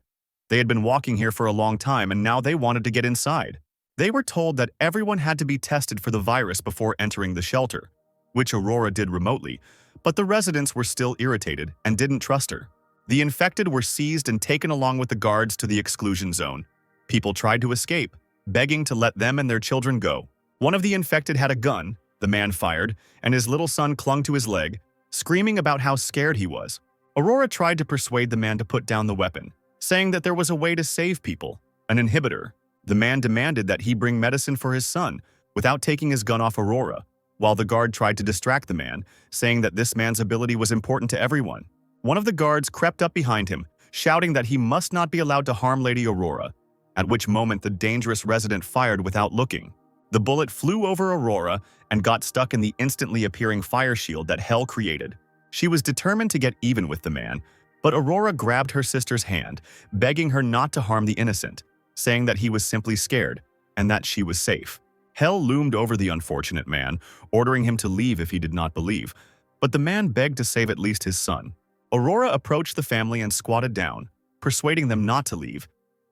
They had been walking here for a long time and now they wanted to get inside. They were told that everyone had to be tested for the virus before entering the shelter, which Aurora did remotely, but the residents were still irritated and didn't trust her. The infected were seized and taken along with the guards to the exclusion zone. People tried to escape, begging to let them and their children go. One of the infected had a gun, the man fired, and his little son clung to his leg, screaming about how scared he was. Aurora tried to persuade the man to put down the weapon, saying that there was a way to save people, an inhibitor. The man demanded that he bring medicine for his son without taking his gun off Aurora, while the guard tried to distract the man, saying that this man's ability was important to everyone. One of the guards crept up behind him, shouting that he must not be allowed to harm Lady Aurora, at which moment the dangerous resident fired without looking. The bullet flew over Aurora and got stuck in the instantly appearing fire shield that Hell created. She was determined to get even with the man, but Aurora grabbed her sister's hand, begging her not to harm the innocent, saying that he was simply scared and that she was safe. Hell loomed over the unfortunate man, ordering him to leave if he did not believe, but the man begged to save at least his son. Aurora approached the family and squatted down, persuading them not to leave,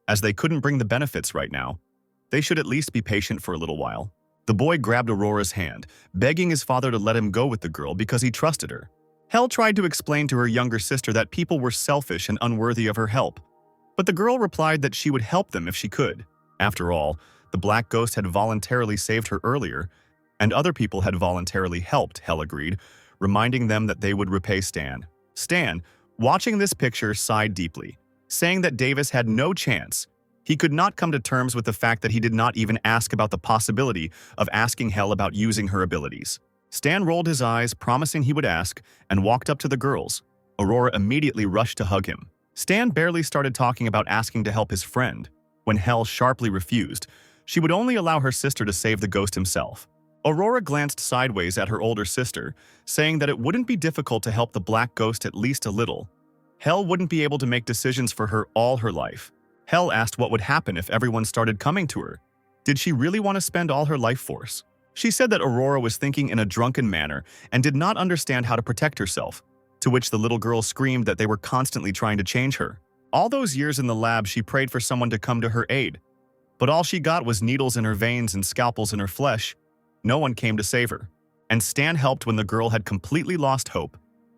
as they couldn't bring the benefits right now. They should at least be patient for a little while. The boy grabbed Aurora's hand, begging his father to let him go with the girl because he trusted her. Hell tried to explain to her younger sister that people were selfish and unworthy of her help, but the girl replied that she would help them if she could. After all, the black ghost had voluntarily saved her earlier, and other people had voluntarily helped, Hell agreed, reminding them that they would repay Stan. Stan, watching this picture, sighed deeply, saying that Davis had no chance. He could not come to terms with the fact that he did not even ask about the possibility of asking Hell about using her abilities. Stan rolled his eyes, promising he would ask, and walked up to the girls. Aurora immediately rushed to hug him. Stan barely started talking about asking to help his friend, when Hell sharply refused. She would only allow her sister to save the ghost himself. Aurora glanced sideways at her older sister, saying that it wouldn't be difficult to help the black ghost at least a little. Hell wouldn't be able to make decisions for her all her life. Hell asked what would happen if everyone started coming to her. Did she really want to spend all her life force? She said that Aurora was thinking in a drunken manner and did not understand how to protect herself, to which the little girl screamed that they were constantly trying to change her. All those years in the lab, she prayed for someone to come to her aid, but all she got was needles in her veins and scalpels in her flesh. No one came to save her, and Stan helped when the girl had completely lost hope.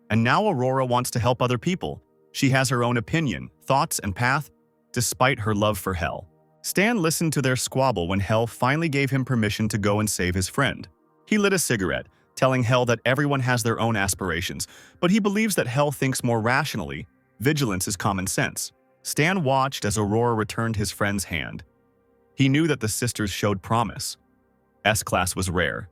And now Aurora wants to help other people. She has her own opinion, thoughts, and path, despite her love for Hell. Stan listened to their squabble when Hell finally gave him permission to go and save his friend. He lit a cigarette, telling Hell that everyone has their own aspirations, but he believes that Hell thinks more rationally. Vigilance is common sense. Stan watched as Aurora returned his friend's hand. He knew that the sisters showed promise. S-Class was rare.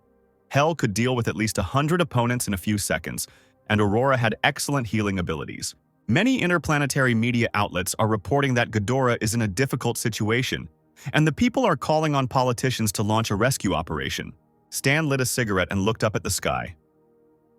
Hell could deal with at least 100 opponents in a few seconds, and Aurora had excellent healing abilities. Many interplanetary media outlets are reporting that Ghidorah is in a difficult situation, and the people are calling on politicians to launch a rescue operation. Stan lit a cigarette and looked up at the sky.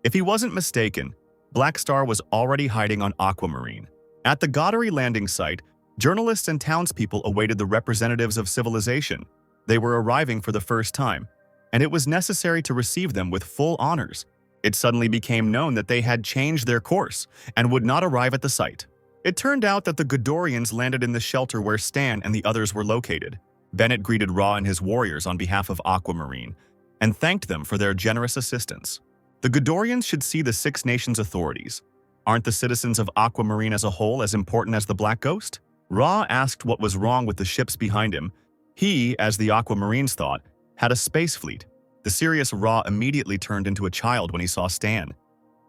If he wasn't mistaken, Black Star was already hiding on Aquamarine. At the Goddary landing site, journalists and townspeople awaited the representatives of civilization. They were arriving for the first time, and it was necessary to receive them with full honors. It suddenly became known that they had changed their course and would not arrive at the site. It turned out that the Ghidorians landed in the shelter where Stan and the others were located. Bennett greeted Ra and his warriors on behalf of Aquamarine and thanked them for their generous assistance. The Ghidorians should see the Six Nations authorities. Aren't the citizens of Aquamarine as a whole as important as the Black Ghost? Ra asked what was wrong with the ships behind him. He, as the Aquamarines thought, had a space fleet. The serious Ra immediately turned into a child when he saw Stan.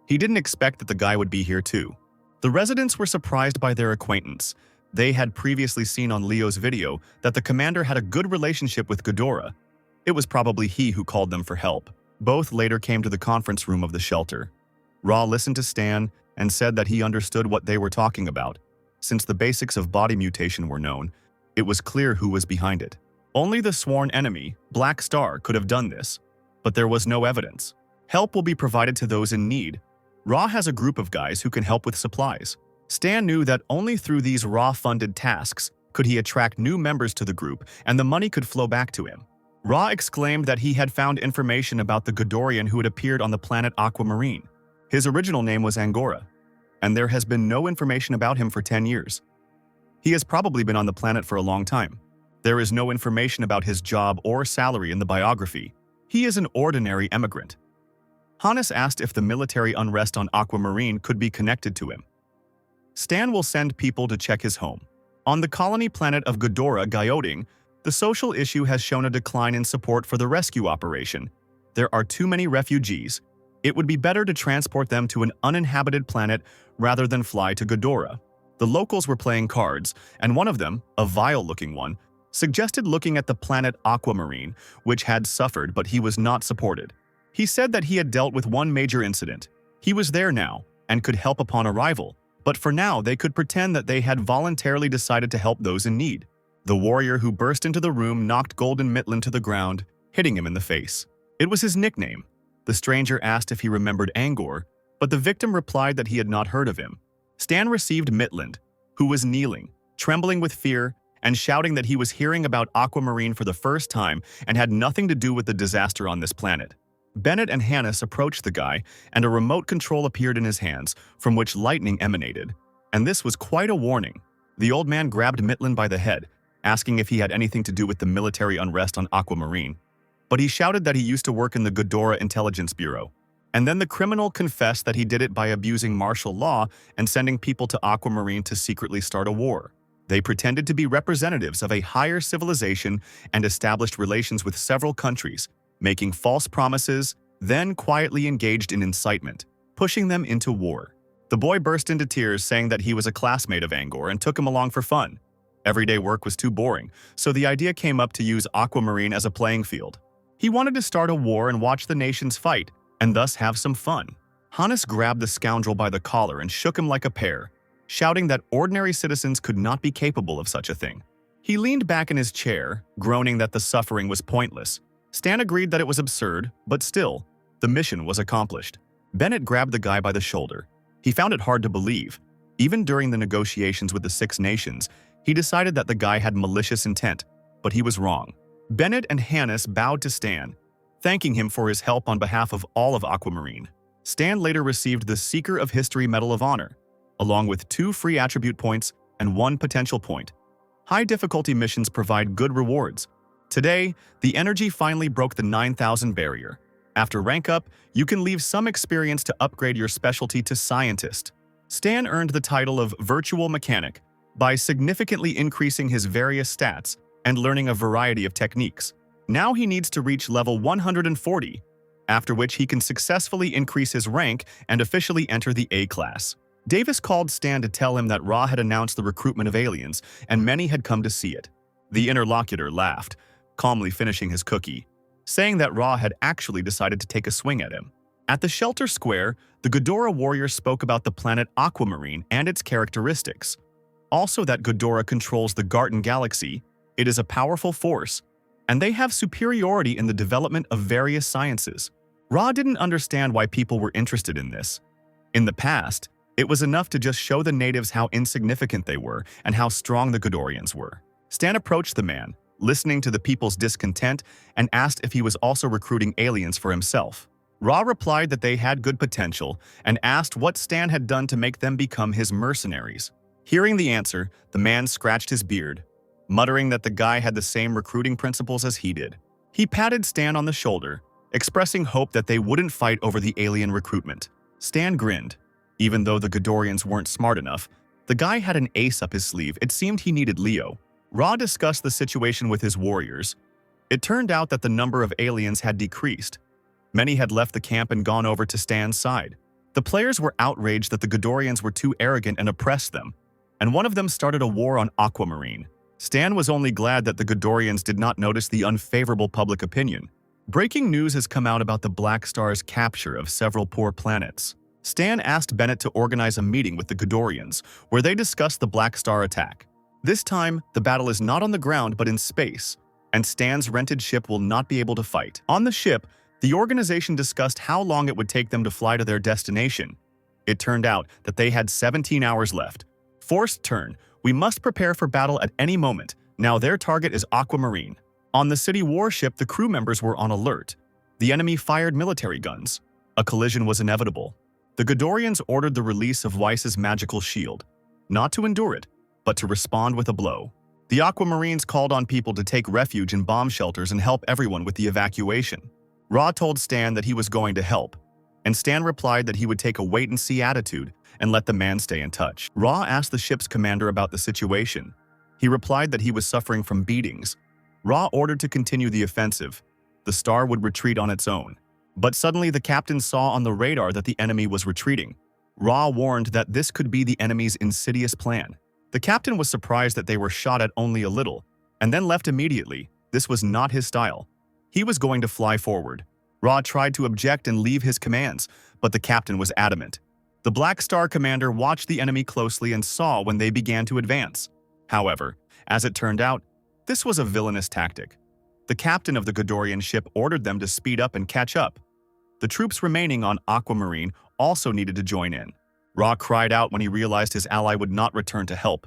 He didn't expect that the guy would be here too. The residents were surprised by their acquaintance. They had previously seen on Leo's video that the commander had a good relationship with Ghidorah. It was probably he who called them for help. Both later came to the conference room of the shelter. Ra listened to Stan and said that he understood what they were talking about. Since the basics of body mutation were known, it was clear who was behind it. Only the sworn enemy, Black Star, could have done this, but there was no evidence. Help will be provided to those in need. Ra has a group of guys who can help with supplies. Stan knew that only through these Ra-funded tasks could he attract new members to the group and the money could flow back to him. Ra exclaimed that he had found information about the Ghidorian who had appeared on the planet Aquamarine. His original name was Angora, and there has been no information about him for 10 years. He has probably been on the planet for a long time. There is no information about his job or salary in the biography. He is an ordinary emigrant. Hannes asked if the military unrest on Aquamarine could be connected to him. Stan will send people to check his home. On the colony planet of Ghidorah, Gyoding, the social issue has shown a decline in support for the rescue operation. There are too many refugees. It would be better to transport them to an uninhabited planet rather than fly to Ghidorah. The locals were playing cards, and one of them, a vile-looking one, suggested looking at the planet Aquamarine, which had suffered, but he was not supported. He said that he had dealt with one major incident. He was there now and could help upon arrival, but for now they could pretend that they had voluntarily decided to help those in need. The warrior who burst into the room knocked Golden Mitland to the ground, hitting him in the face. It was his nickname. The stranger asked if he remembered Angor, but the victim replied that he had not heard of him. Stan received Mitland, who was kneeling, trembling with fear, and shouting that he was hearing about Aquamarine for the first time and had nothing to do with the disaster on this planet. Bennett and Hannes approached the guy, and a remote control appeared in his hands, from which lightning emanated. And this was quite a warning. The old man grabbed Mitland by the head, asking if he had anything to do with the military unrest on Aquamarine. But he shouted that he used to work in the Ghidorah Intelligence Bureau. And then the criminal confessed that he did it by abusing martial law and sending people to Aquamarine to secretly start a war. They pretended to be representatives of a higher civilization and established relations with several countries, making false promises, then quietly engaged in incitement, pushing them into war. The boy burst into tears, saying that he was a classmate of Angor and took him along for fun. Everyday work was too boring, so the idea came up to use Aquamarine as a playing field. He wanted to start a war and watch the nations fight, and thus have some fun. Hannes grabbed the scoundrel by the collar and shook him like a pear, shouting that ordinary citizens could not be capable of such a thing. He leaned back in his chair, groaning that the suffering was pointless. Stan agreed that it was absurd, but still, the mission was accomplished. Bennett grabbed the guy by the shoulder. He found it hard to believe. Even during the negotiations with the Six Nations, he decided that the guy had malicious intent, but he was wrong. Bennett and Hannes bowed to Stan, thanking him for his help on behalf of all of Aquamarine. Stan later received the Seeker of History Medal of Honor, along with 2 free attribute points and 1 potential point. High difficulty missions provide good rewards. Today, the energy finally broke the 9,000 barrier. After rank up, you can leave some experience to upgrade your specialty to Scientist. Stan earned the title of Virtual Mechanic by significantly increasing his various stats and learning a variety of techniques. Now he needs to reach level 140, after which he can successfully increase his rank and officially enter the A class. Davis called Stan to tell him that Ra had announced the recruitment of aliens, and many had come to see it. The interlocutor laughed, calmly finishing his cookie. saying that Ra had actually decided to take a swing at him. At the shelter square, the Ghidorah warrior spoke about the planet Aquamarine and its characteristics. Also that Ghidorah controls the Garten Galaxy, it is a powerful force, and they have superiority in the development of various sciences. Ra didn't understand why people were interested in this. In the past, it was enough to just show the natives how insignificant they were and how strong the Ghidorahs were. Stan approached the man, listening to the people's discontent, and asked if he was also recruiting aliens for himself. Ra replied that they had good potential and asked what Stan had done to make them become his mercenaries. Hearing the answer, the man scratched his beard, muttering that the guy had the same recruiting principles as he did. He patted Stan on the shoulder, expressing hope that they wouldn't fight over the alien recruitment. Stan grinned. Even though the Ghidorahs weren't smart enough, the guy had an ace up his sleeve. It seemed he needed Leo. Ra discussed the situation with his warriors. It turned out that the number of aliens had decreased. Many had left the camp and gone over to Stan's side. The players were outraged that the Ghidorahs were too arrogant and oppressed them, and one of them started a war on Aquamarine. Stan was only glad that the Ghidorahs did not notice the unfavorable public opinion. Breaking news has come out about the Black Star's capture of several poor planets. Stan asked Bennett to organize a meeting with the Ghidorahs, where they discussed the Black Star attack. This time, the battle is not on the ground but in space, and Stan's rented ship will not be able to fight. On the ship, the organization discussed how long it would take them to fly to their destination. It turned out that they had 17 hours left. Forced turn. We must prepare for battle at any moment. Now their target is Aquamarine. On the city warship, the crew members were on alert. The enemy fired military guns. A collision was inevitable. The Ghidorahs ordered the release of Weiss's magical shield, not to endure it, but to respond with a blow. The Aquamarines called on people to take refuge in bomb shelters and help everyone with the evacuation. Ra told Stan that he was going to help, and Stan replied that he would take a wait-and-see attitude and let the man stay in touch. Ra asked the ship's commander about the situation. He replied that he was suffering from beatings. Ra ordered to continue the offensive. The star would retreat on its own. But suddenly the captain saw on the radar that the enemy was retreating. Ra warned that this could be the enemy's insidious plan. The captain was surprised that they were shot at only a little, and then left immediately. This was not his style. He was going to fly forward. Ra tried to object and leave his commands, but the captain was adamant. The Black Star commander watched the enemy closely and saw when they began to advance. However, as it turned out, this was a villainous tactic. The captain of the Ghidorah ship ordered them to speed up and catch up. The troops remaining on Aquamarine also needed to join in. Ra cried out when he realized his ally would not return to help,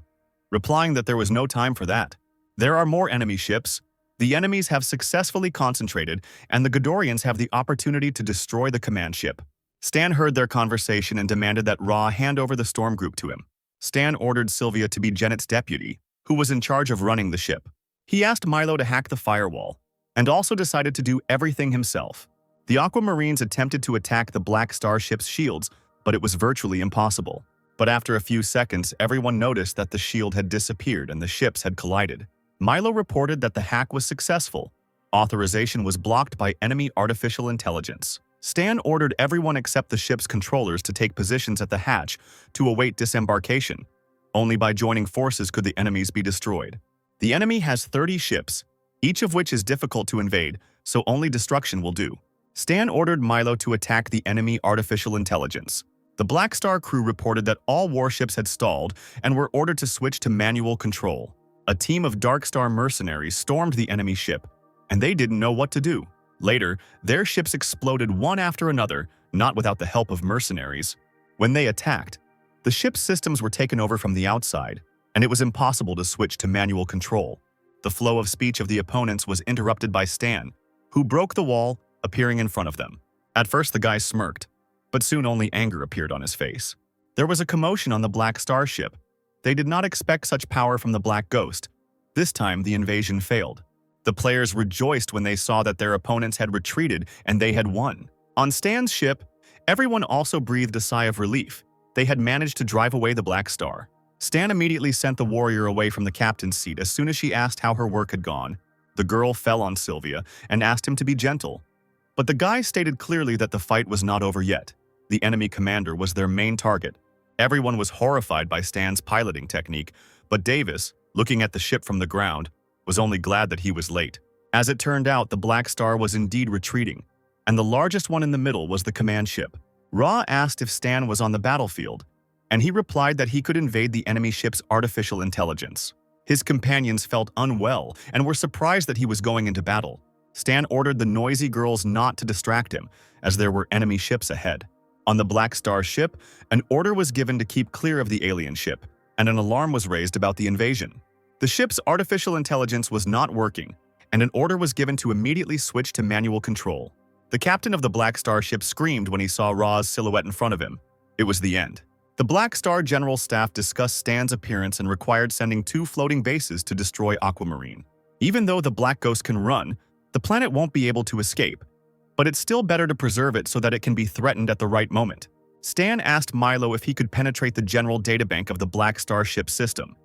replying that there was no time for that. There are more enemy ships. The enemies have successfully concentrated, and the Ghidorahs have the opportunity to destroy the command ship. Stan heard their conversation and demanded that Ra hand over the storm group to him. Stan ordered Sylvia to be Janet's deputy, who was in charge of running the ship. He asked Milo to hack the firewall, and also decided to do everything himself. The Aquamarines attempted to attack the Black Star ship's shields, but it was virtually impossible. But after a few seconds, everyone noticed that the shield had disappeared and the ships had collided. Milo reported that the hack was successful. Authorization was blocked by enemy artificial intelligence. Stan ordered everyone except the ship's controllers to take positions at the hatch to await disembarkation. Only by joining forces could the enemies be destroyed. The enemy has 30 ships, each of which is difficult to invade, so only destruction will do. Stan ordered Milo to attack the enemy artificial intelligence. The Black Star crew reported that all warships had stalled and were ordered to switch to manual control. A team of Dark Star mercenaries stormed the enemy ship, and they didn't know what to do. Later, their ships exploded one after another, not without the help of mercenaries. When they attacked, the ship's systems were taken over from the outside, and it was impossible to switch to manual control. The flow of speech of the opponents was interrupted by Stan, who broke the wall, appearing in front of them. At first the guy smirked, but soon only anger appeared on his face. There was a commotion on the Black Star ship. They did not expect such power from the Black Ghost. This time the invasion failed. The players rejoiced when they saw that their opponents had retreated and they had won. On Stan's ship, everyone also breathed a sigh of relief. They had managed to drive away the Black Star. Stan immediately sent the warrior away from the captain's seat as soon as she asked how her work had gone. The girl fell on Sylvia and asked him to be gentle. But the guy stated clearly that the fight was not over yet. The enemy commander was their main target. Everyone was horrified by Stan's piloting technique, but Davis, looking at the ship from the ground, was only glad that he was late. As it turned out, the Black Star was indeed retreating, and the largest one in the middle was the command ship. Ra asked if Stan was on the battlefield, and he replied that he could invade the enemy ship's artificial intelligence. His companions felt unwell and were surprised that he was going into battle. Stan ordered the noisy girls not to distract him, as there were enemy ships ahead. On the Black Star ship, an order was given to keep clear of the alien ship, and an alarm was raised about the invasion. The ship's artificial intelligence was not working, and an order was given to immediately switch to manual control. The captain of the Black Star ship screamed when he saw Ra's silhouette in front of him. It was the end. The Black Star General Staff discussed Stan's appearance and required sending 2 floating bases to destroy Aquamarine. Even though the Black Ghost can run, the planet won't be able to escape, but it's still better to preserve it so that it can be threatened at the right moment. Stan asked Milo if he could penetrate the general databank of the Black Star ship system,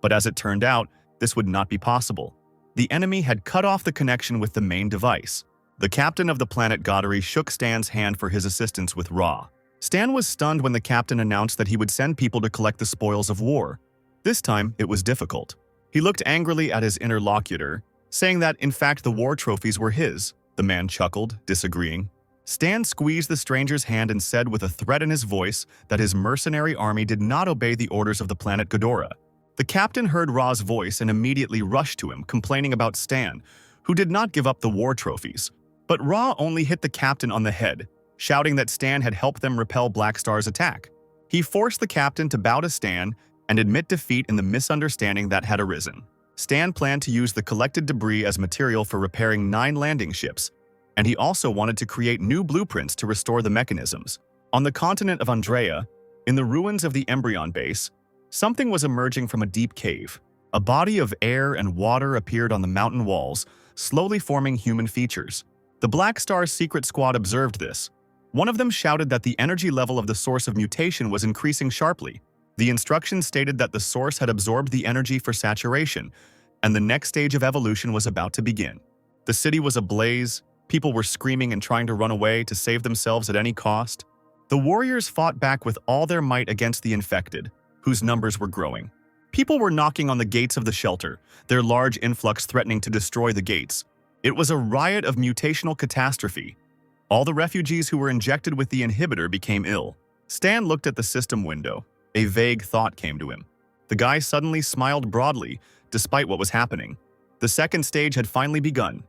but as it turned out, this would not be possible. The enemy had cut off the connection with the main device. The captain of the planet Goddery shook Stan's hand for his assistance with Ra. Stan was stunned when the captain announced that he would send people to collect the spoils of war. This time, it was difficult. He looked angrily at his interlocutor, saying that, in fact, the war trophies were his. The man chuckled, disagreeing. Stan squeezed the stranger's hand and said with a threat in his voice that his mercenary army did not obey the orders of the planet Ghidorah. The captain heard Ra's voice and immediately rushed to him, complaining about Stan, who did not give up the war trophies. But Ra only hit the captain on the head, shouting that Stan had helped them repel Black Star's attack. He forced the captain to bow to Stan and admit defeat in the misunderstanding that had arisen. Stan planned to use the collected debris as material for repairing 9 landing ships, and he also wanted to create new blueprints to restore the mechanisms. On the continent of Andrea, in the ruins of the Embryon base, something was emerging from a deep cave. A body of air and water appeared on the mountain walls, slowly forming human features. The Black Star's secret squad observed this. One of them shouted that the energy level of the source of mutation was increasing sharply. The instructions stated that the source had absorbed the energy for saturation, and the next stage of evolution was about to begin. The city was ablaze, people were screaming and trying to run away to save themselves at any cost. The warriors fought back with all their might against the infected, whose numbers were growing. People were knocking on the gates of the shelter, their large influx threatening to destroy the gates. It was a riot of mutational catastrophe. All the refugees who were injected with the inhibitor became ill. Stan looked at the system window. A vague thought came to him. The guy suddenly smiled broadly, despite what was happening. The second stage had finally begun.